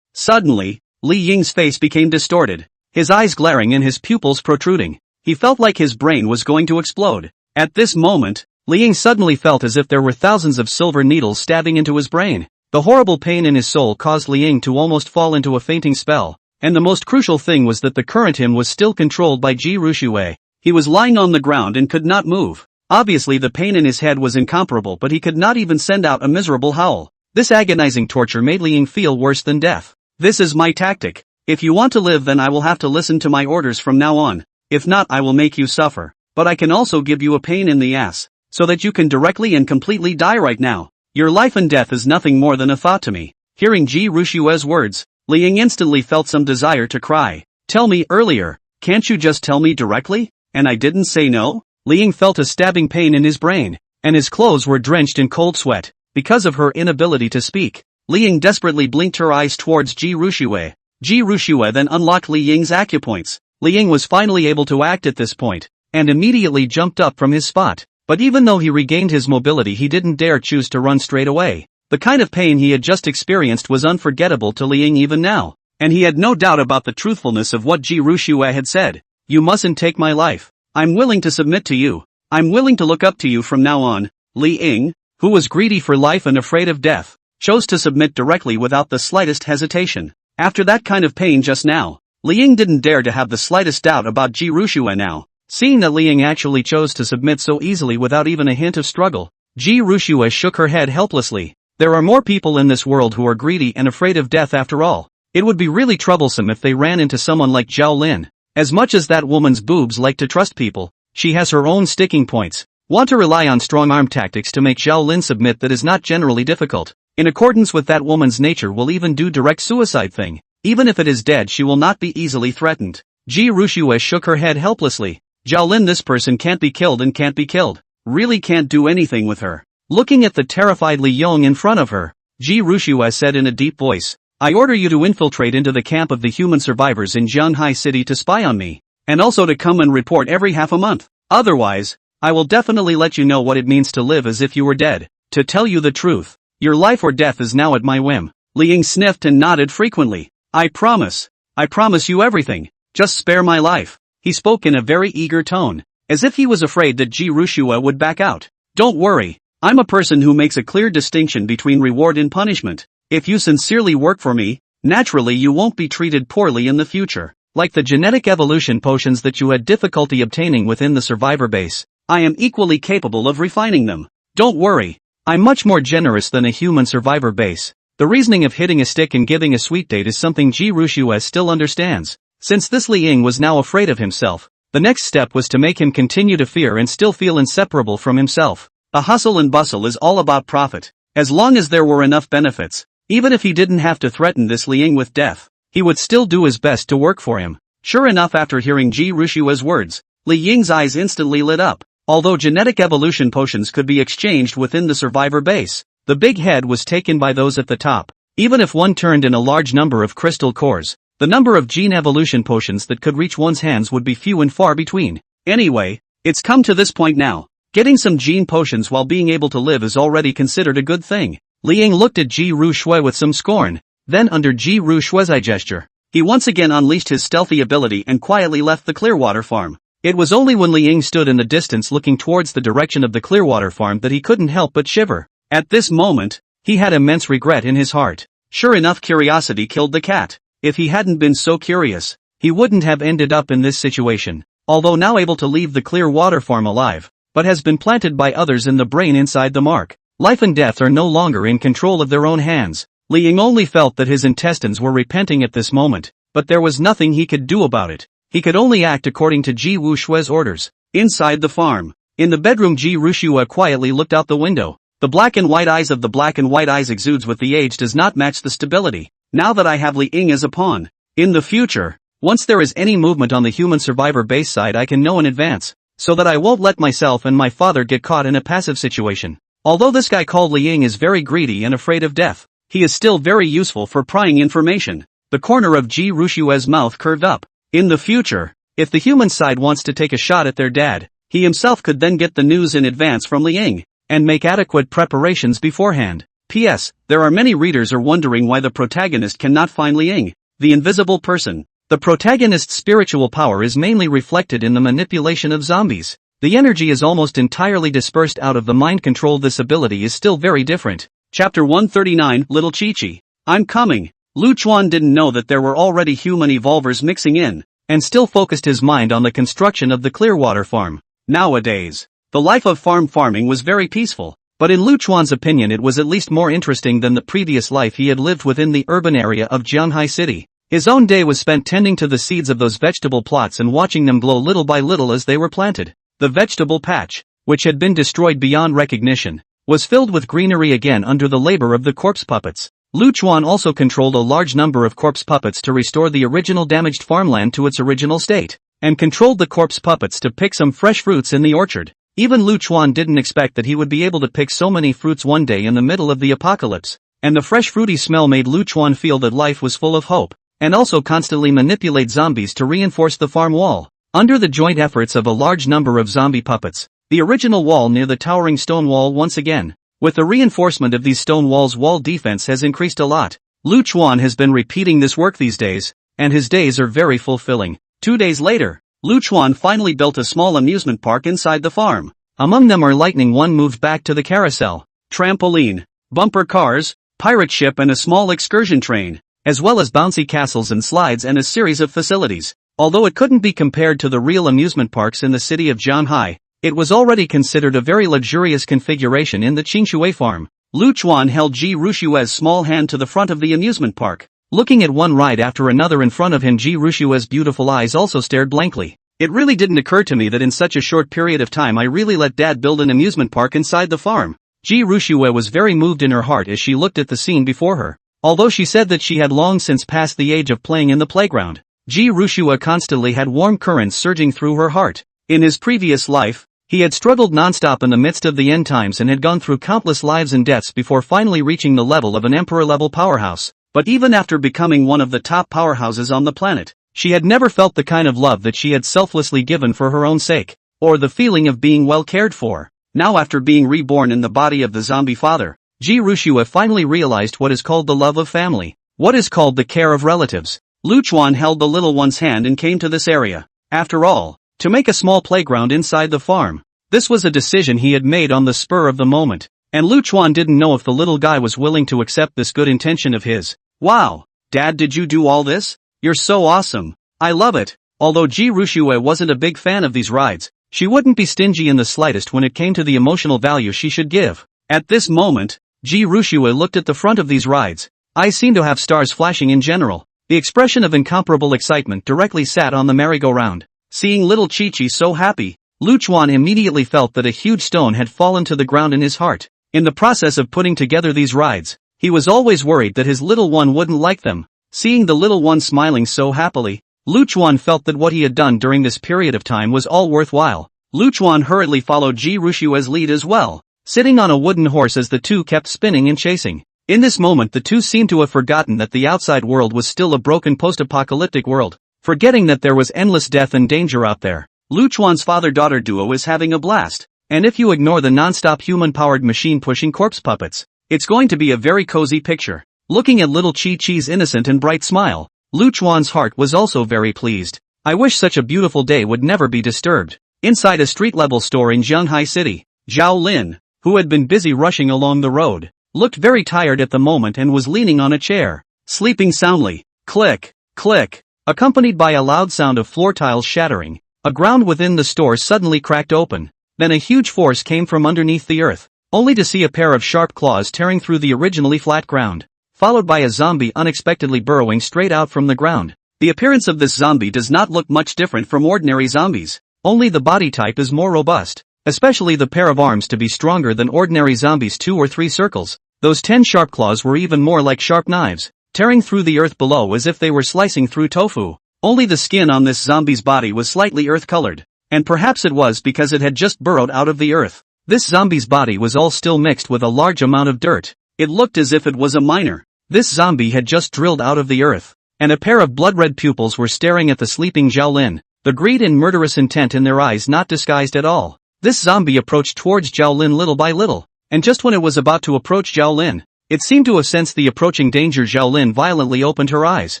Suddenly, Li Ying's face became distorted, his eyes glaring and his pupils protruding. He felt like his brain was going to explode. At this moment, Li Ying suddenly felt as if there were thousands of silver needles stabbing into his brain. The horrible pain in his soul caused Li Ying to almost fall into a fainting spell, and the most crucial thing was that the current him was still controlled by Ji Rushue. He was lying on the ground and could not move. Obviously the pain in his head was incomparable, but he could not even send out a miserable howl. This agonizing torture made Li Ying feel worse than death. This is my tactic. If you want to live, then I will have to listen to my orders from now on. If not, I will make you suffer. But I can also give you a pain in the ass, so that you can directly and completely die right now. Your life and death is nothing more than a thought to me. Hearing Ji Rushue's words, Li Ying instantly felt some desire to cry. Tell me earlier, can't you just tell me directly? And I didn't say no? Li Ying felt a stabbing pain in his brain, and his clothes were drenched in cold sweat. Because of her inability to speak, Li Ying desperately blinked her eyes towards Ji Rushue. Ji Rushue then unlocked Li Ying's acupoints. Li Ying was finally able to act at this point, and immediately jumped up from his spot. But even though he regained his mobility, he didn't dare choose to run straight away. The kind of pain he had just experienced was unforgettable to Li Ying even now, and he had no doubt about the truthfulness of what Ji Rushue had said. You mustn't take my life. I'm willing to submit to you. I'm willing to look up to you from now on. Li Ying, who was greedy for life and afraid of death, chose to submit directly without the slightest hesitation. After that kind of pain just now, Li Ying didn't dare to have the slightest doubt about Ji Rushue now. Seeing that Li Ying actually chose to submit so easily without even a hint of struggle, Ji Rushue shook her head helplessly. There are more people in this world who are greedy and afraid of death after all. It would be really troublesome if they ran into someone like Zhao Lin. As much as that woman's boobs like to trust people, she has her own sticking points. Want to rely on strong-arm tactics to make Zhao Lin submit? That is not generally difficult. In accordance with that woman's nature, will even do direct suicide thing. Even if it is dead, she will not be easily threatened. Ji Rushue shook her head helplessly. Zhao Lin, this person can't be killed and can't be killed. Really can't do anything with her. Looking at the terrified Li Yong in front of her, Ji Rushue said in a deep voice, I order you to infiltrate into the camp of the human survivors in Jianghai City to spy on me, and also to come and report every half a month. Otherwise, I will definitely let you know what it means to live as if you were dead. To tell you the truth, your life or death is now at my whim. Li Ying sniffed and nodded frequently. I promise you everything. Just spare my life. He spoke in a very eager tone, as if he was afraid that Ji Rushue would back out. Don't worry. I'm a person who makes a clear distinction between reward and punishment. If you sincerely work for me, naturally you won't be treated poorly in the future. Like the genetic evolution potions that you had difficulty obtaining within the survivor base, I am equally capable of refining them. Don't worry. I'm much more generous than a human survivor base. The reasoning of hitting a stick and giving a sweet date is something Ji Rushue still understands. Since this Li Ying was now afraid of himself, the next step was to make him continue to fear and still feel inseparable from himself. The hustle and bustle is all about profit. As long as there were enough benefits, even if he didn't have to threaten this Li Ying with death, he would still do his best to work for him. Sure enough, after hearing Ji Rushue's words, Li Ying's eyes instantly lit up. Although genetic evolution potions could be exchanged within the survivor base, the big head was taken by those at the top. Even if one turned in a large number of crystal cores, the number of gene evolution potions that could reach one's hands would be few and far between. Anyway, it's come to this point now. Getting some gene potions while being able to live is already considered a good thing. Li Ying looked at Ji Rushue with some scorn. Then under Ji Rushue's eye gesture, he once again unleashed his stealthy ability and quietly left the Clearwater farm. It was only when Li Ying stood in the distance looking towards the direction of the Clearwater farm that he couldn't help but shiver. At this moment, he had immense regret in his heart. Sure enough, curiosity killed the cat. If he hadn't been so curious, he wouldn't have ended up in this situation. Although now able to leave the Clearwater farm alive, but has been planted by others in the brain inside the mark. Life and death are no longer in control of their own hands. Li Ying only felt that his intestines were repenting at this moment, but there was nothing he could do about it. He could only act according to Ji Rushue's orders. Inside the farm, in the bedroom, Ji Rushue quietly looked out the window. The black and white eyes of the black and white eyes exudes with the age does not match the stability. Now that I have Li Ying as a pawn, in the future, once there is any movement on the human survivor base side, I can know in advance, so that I won't let myself and my father get caught in a passive situation. Although this guy called Li Ying is very greedy and afraid of death, he is still very useful for prying information. The corner of Ji Rushue's mouth curved up. In the future, if the human side wants to take a shot at their dad, he himself could then get the news in advance from Li Ying, and make adequate preparations beforehand. P.S. There are many readers are wondering why the protagonist cannot find Li Ying, the invisible person. The protagonist's spiritual power is mainly reflected in the manipulation of zombies. The energy is almost entirely dispersed out of the mind control. This ability is still very different. Chapter 139, Little Chi-Chi. I'm coming. Lu Chuan didn't know that there were already human evolvers mixing in, and still focused his mind on the construction of the Clearwater farm. Nowadays, the life of farming was very peaceful, but in Lu Chuan's opinion it was at least more interesting than the previous life he had lived within the urban area of Jianhai City. His own day was spent tending to the seeds of those vegetable plots and watching them glow little by little as they were planted. The vegetable patch, which had been destroyed beyond recognition, was filled with greenery again under the labor of the corpse puppets. Lu Chuan also controlled a large number of corpse puppets to restore the original damaged farmland to its original state, and controlled the corpse puppets to pick some fresh fruits in the orchard. Even Lu Chuan didn't expect that he would be able to pick so many fruits one day in the middle of the apocalypse, and the fresh fruity smell made Lu Chuan feel that life was full of hope, and also constantly manipulate zombies to reinforce the farm wall. Under the joint efforts of a large number of zombie puppets, the original wall near the towering stone wall once again, with the reinforcement of these stone walls, wall defense has increased a lot. Lu Chuan has been repeating this work these days, and his days are very fulfilling. 2 days later, Lu Chuan finally built a small amusement park inside the farm. Among them are Lightning One moved back to the carousel, trampoline, bumper cars, pirate ship and a small excursion train, as well as bouncy castles and slides and a series of facilities. Although it couldn't be compared to the real amusement parks in the city of Jianhai, it was already considered a very luxurious configuration in the Qingshui farm. Lu Chuan held Ji Rushue's small hand to the front of the amusement park. Looking at one ride after another in front of him, Ji Rushue's beautiful eyes also stared blankly. It really didn't occur to me that in such a short period of time I really let Dad build an amusement park inside the farm. Ji Rushue was very moved in her heart as she looked at the scene before her. Although she said that she had long since passed the age of playing in the playground, Ji Rushue constantly had warm currents surging through her heart. In his previous life, he had struggled non-stop in the midst of the end times and had gone through countless lives and deaths before finally reaching the level of an emperor-level powerhouse. But even after becoming one of the top powerhouses on the planet, she had never felt the kind of love that she had selflessly given for her own sake, or the feeling of being well cared for. Now, after being reborn in the body of the zombie father, Ji Rushue finally realized what is called the love of family, what is called the care of relatives. Lu Chuan held the little one's hand and came to this area. After all, to make a small playground inside the farm, This was a decision he had made on the spur of the moment, and Lu Chuan didn't know if the little guy was willing to accept this good intention of his. Wow, Dad, did you do all this? You're so awesome. I love it. Although Ji Rushue wasn't a big fan of these rides, she wouldn't be stingy in the slightest when it came to the emotional value she should give. At this moment, Ji Rushue looked at the front of these rides. Eyes seemed to have stars flashing in general. The expression of incomparable excitement directly sat on the merry-go-round. Seeing little Chi-Chi so happy, Lu Chuan immediately felt that a huge stone had fallen to the ground in his heart. In the process of putting together these rides, he was always worried that his little one wouldn't like them. Seeing the little one smiling so happily, Lu Chuan felt that what he had done during this period of time was all worthwhile. Lu Chuan hurriedly followed Ji Rushue's lead as well, sitting on a wooden horse as the two kept spinning and chasing. In this moment the two seemed to have forgotten that the outside world was still a broken post-apocalyptic world, forgetting that there was endless death and danger out there. Lu Chuan's father-daughter duo is having a blast, and if you ignore the non-stop human-powered machine-pushing corpse puppets, it's going to be a very cozy picture. Looking at little Chi-Chi's innocent and bright smile, Lu Chuan's heart was also very pleased. I wish such a beautiful day would never be disturbed. Inside a street-level store in Zhanghai City, Zhao Lin, who had been busy rushing along the road, looked very tired at the moment and was leaning on a chair, sleeping soundly. Click, click, accompanied by a loud sound of floor tiles shattering. A ground within the store suddenly cracked open. Then a huge force came from underneath the earth, only to see a pair of sharp claws tearing through the originally flat ground, followed by a zombie unexpectedly burrowing straight out from the ground. The appearance of this zombie does not look much different from ordinary zombies, only the body type is more robust, especially the pair of arms to be stronger than ordinary zombies' 2 or 3 circles. Those 10 sharp claws were even more like sharp knives, tearing through the earth below as if they were slicing through tofu. Only the skin on this zombie's body was slightly earth-colored, and perhaps it was because it had just burrowed out of the earth. This zombie's body was all still mixed with a large amount of dirt. It looked as if it was a miner. This zombie had just drilled out of the earth, and a pair of blood-red pupils were staring at the sleeping Zhao Lin, the greed and murderous intent in their eyes not disguised at all. This zombie approached towards Zhao Lin little by little, and just when it was about to approach Zhao Lin, it seemed to have sensed the approaching danger. Zhao Lin violently opened her eyes.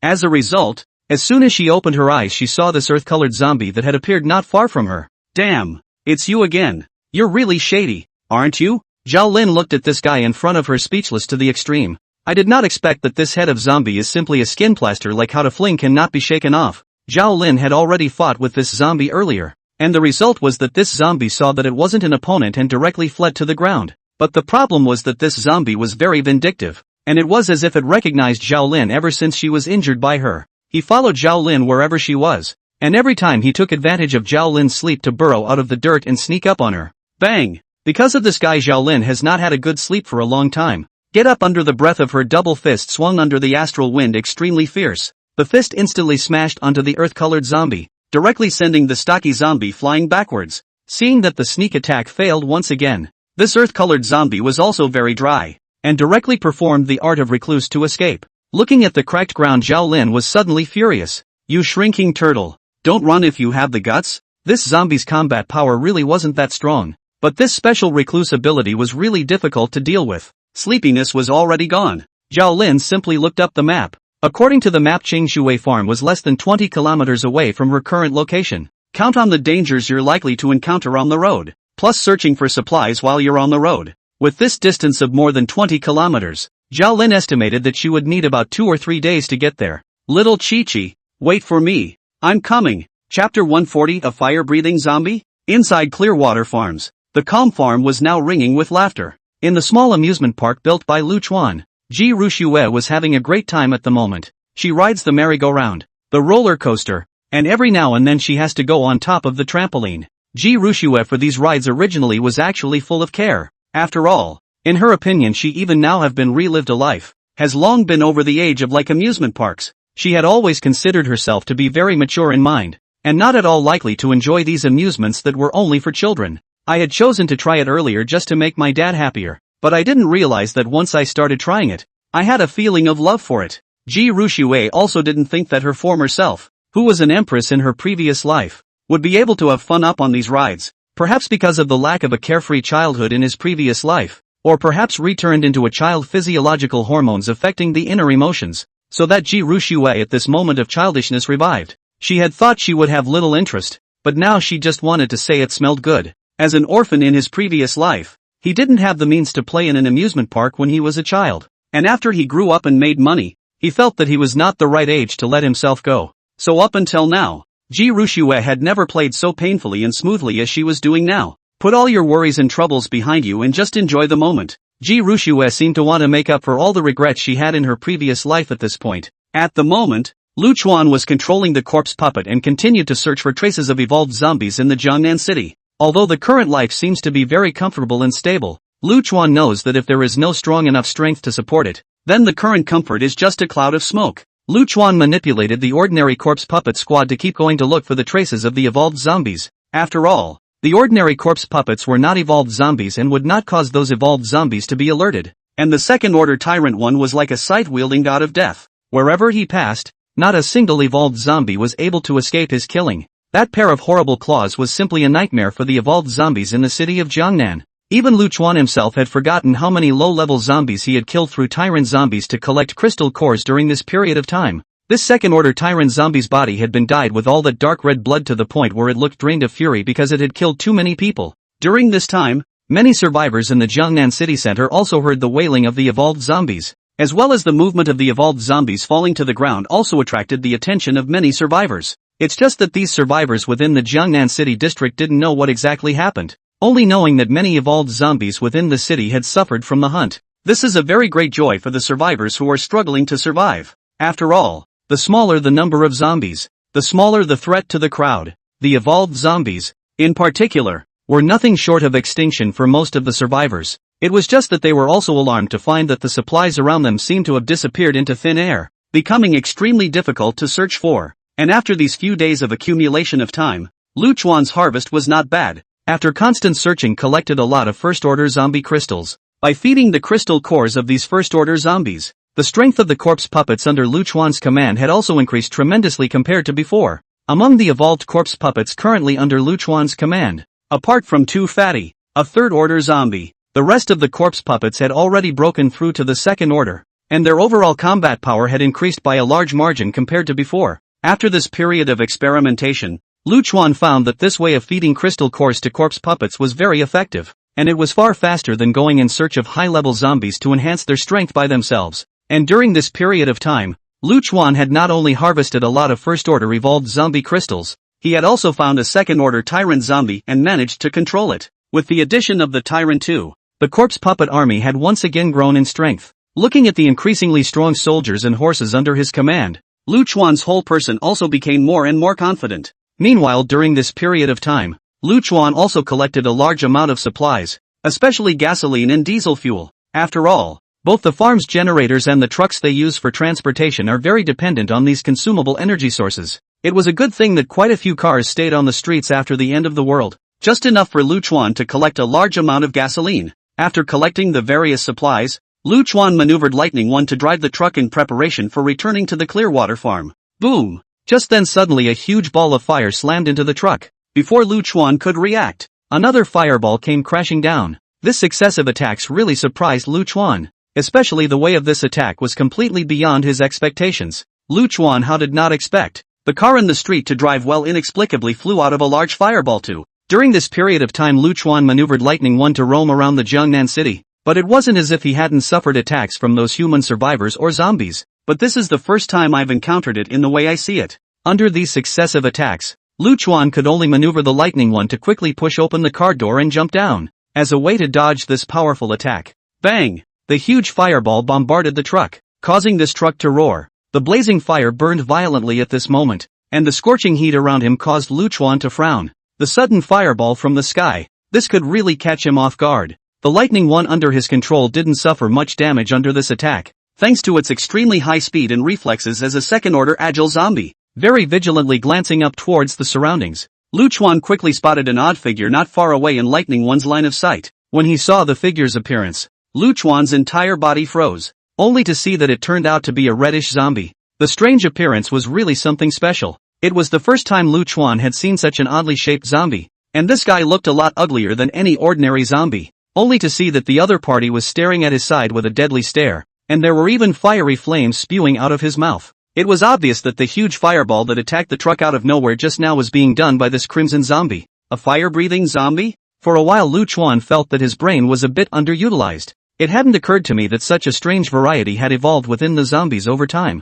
As a result, as soon as she opened her eyes she saw this earth-colored zombie that had appeared not far from her. Damn, it's you again. You're really shady, aren't you? Zhao Lin looked at this guy in front of her speechless to the extreme. I did not expect that this head of zombie is simply a skin plaster like how to fling cannot be shaken off. Zhao Lin had already fought with this zombie earlier, and the result was that this zombie saw that it wasn't an opponent and directly fled to the ground. But the problem was that this zombie was very vindictive, and it was as if it recognized Zhao Lin ever since she was injured by her. He followed Zhao Lin wherever she was, and every time he took advantage of Zhao Lin's sleep to burrow out of the dirt and sneak up on her. Bang! Because of this guy Zhao Lin has not had a good sleep for a long time. Get up under the breath of her double fist swung under the astral wind extremely fierce. The fist instantly smashed onto the earth-colored zombie, directly sending the stocky zombie flying backwards. Seeing that the sneak attack failed once again, this earth-colored zombie was also very dry, and directly performed the art of recluse to escape. Looking at the cracked ground, Zhao Lin was suddenly furious. You shrinking turtle, don't run if you have the guts. This zombie's combat power really wasn't that strong, but this special recluse ability was really difficult to deal with. Sleepiness was already gone. Zhao Lin simply looked up the map. According to the map, Changshui Farm was less than 20 kilometers away from her current location. Count on the dangers you're likely to encounter on the road, plus searching for supplies while you're on the road. With this distance of more than 20 kilometers, Zhao Lin estimated that she would need about 2 or 3 days to get there. Little Chi-Chi, wait for me. I'm coming. Chapter 140, A Fire-Breathing Zombie? Inside Clearwater Farms, the calm farm was now ringing with laughter. In the small amusement park built by Lu Chuan, Ji Rushue was having a great time at the moment. She rides the merry-go-round, the roller coaster, and every now and then she has to go on top of the trampoline. Ji Rushue for these rides originally was actually full of care. After all, in her opinion she even now have been relived a life, has long been over the age of like amusement parks. She had always considered herself to be very mature in mind, and not at all likely to enjoy these amusements that were only for children. I had chosen to try it earlier just to make my dad happier, but I didn't realize that once I started trying it, I had a feeling of love for it. Ji Rushue also didn't think that her former self, who was an empress in her previous life, would be able to have fun up on these rides, perhaps because of the lack of a carefree childhood in his previous life, or perhaps returned into a child, physiological hormones affecting the inner emotions, so that Ji Rushue at this moment of childishness revived. She had thought she would have little interest, but now she just wanted to say it smelled good. As an orphan in his previous life, he didn't have the means to play in an amusement park when he was a child. And after he grew up and made money, he felt that he was not the right age to let himself go. So up until now, Ji Rushue had never played so painfully and smoothly as she was doing now. Put all your worries and troubles behind you and just enjoy the moment. Ji Rushue seemed to want to make up for all the regrets she had in her previous life at this point. At the moment, Lu Chuan was controlling the corpse puppet and continued to search for traces of evolved zombies in the Jiangnan city. Although the current life seems to be very comfortable and stable, Lu Chuan knows that if there is no strong enough strength to support it, then the current comfort is just a cloud of smoke. Lu Chuan manipulated the ordinary corpse puppet squad to keep going to look for the traces of the evolved zombies. After all, the ordinary corpse puppets were not evolved zombies and would not cause those evolved zombies to be alerted. And the second-order tyrant one was like a scythe-wielding god of death. Wherever he passed, not a single evolved zombie was able to escape his killing. That pair of horrible claws was simply a nightmare for the evolved zombies in the city of Jiangnan. Even Lu Chuan himself had forgotten how many low-level zombies he had killed through tyrant zombies to collect crystal cores during this period of time. This second-order tyrant zombie's body had been dyed with all that dark red blood to the point where it looked drained of fury because it had killed too many people. During this time, many survivors in the Jiangnan city center also heard the wailing of the evolved zombies, as well as the movement of the evolved zombies falling to the ground also attracted the attention of many survivors. It's just that these survivors within the Jiangnan city district didn't know what exactly happened, only knowing that many evolved zombies within the city had suffered from the hunt. This is a very great joy for the survivors who are struggling to survive. After all, the smaller the number of zombies, the smaller the threat to the crowd. The evolved zombies, in particular, were nothing short of extinction for most of the survivors. It was just that they were also alarmed to find that the supplies around them seemed to have disappeared into thin air, becoming extremely difficult to search for. And after these few days of accumulation of time, Lu Chuan's harvest was not bad. After constant searching collected a lot of first-order zombie crystals. By feeding the crystal cores of these first-order zombies, the strength of the corpse puppets under Lu Chuan's command had also increased tremendously compared to before. Among the evolved corpse puppets currently under Lu Chuan's command, apart from two fatty, a third-order zombie, the rest of the corpse puppets had already broken through to the second order, and their overall combat power had increased by a large margin compared to before. After this period of experimentation, Lu Chuan found that this way of feeding crystal cores to corpse puppets was very effective, and it was far faster than going in search of high-level zombies to enhance their strength by themselves. And during this period of time, Lu Chuan had not only harvested a lot of first-order evolved zombie crystals, he had also found a second-order tyrant zombie and managed to control it. With the addition of the tyrant too, the corpse puppet army had once again grown in strength. Looking at the increasingly strong soldiers and horses under his command, Lu Chuan's whole person also became more and more confident. Meanwhile, during this period of time, Lu Chuan also collected a large amount of supplies, especially gasoline and diesel fuel. After all, both the farm's generators and the trucks they use for transportation are very dependent on these consumable energy sources. It was a good thing that quite a few cars stayed on the streets after the end of the world, just enough for Lu Chuan to collect a large amount of gasoline. After collecting the various supplies, Lu Chuan maneuvered Lightning One to drive the truck in preparation for returning to the Clearwater farm. Boom! Just then suddenly a huge ball of fire slammed into the truck. Before Lu Chuan could react, another fireball came crashing down. This successive attacks really surprised Lu Chuan, especially the way of this attack was completely beyond his expectations. Lu Chuan how did not expect the car in the street to drive well inexplicably flew out of a large fireball too. During this period of time Lu Chuan maneuvered Lightning One to roam around the Jiangnan city, but it wasn't as if he hadn't suffered attacks from those human survivors or zombies. But this is the first time I've encountered it in the way I see it. Under these successive attacks, Lu Chuan could only maneuver the Lightning One to quickly push open the car door and jump down. As a way to dodge this powerful attack, bang! The huge fireball bombarded the truck, causing this truck to roar. The blazing fire burned violently at this moment, and the scorching heat around him caused Lu Chuan to frown. The sudden fireball from the sky, this could really catch him off guard. The Lightning One under his control didn't suffer much damage under this attack, thanks to its extremely high speed and reflexes as a second-order agile zombie. Very vigilantly glancing up towards the surroundings, Lu Chuan quickly spotted an odd figure not far away in Lightning One's line of sight. When he saw the figure's appearance, Lu Chuan's entire body froze, only to see that it turned out to be a reddish zombie. The strange appearance was really something special. It was the first time Lu Chuan had seen such an oddly shaped zombie, and this guy looked a lot uglier than any ordinary zombie, only to see that the other party was staring at his side with a deadly stare, and there were even fiery flames spewing out of his mouth. It was obvious that the huge fireball that attacked the truck out of nowhere just now was being done by this crimson zombie. A fire-breathing zombie? For a while Lu Chuan felt that his brain was a bit underutilized. It hadn't occurred to me that such a strange variety had evolved within the zombies over time.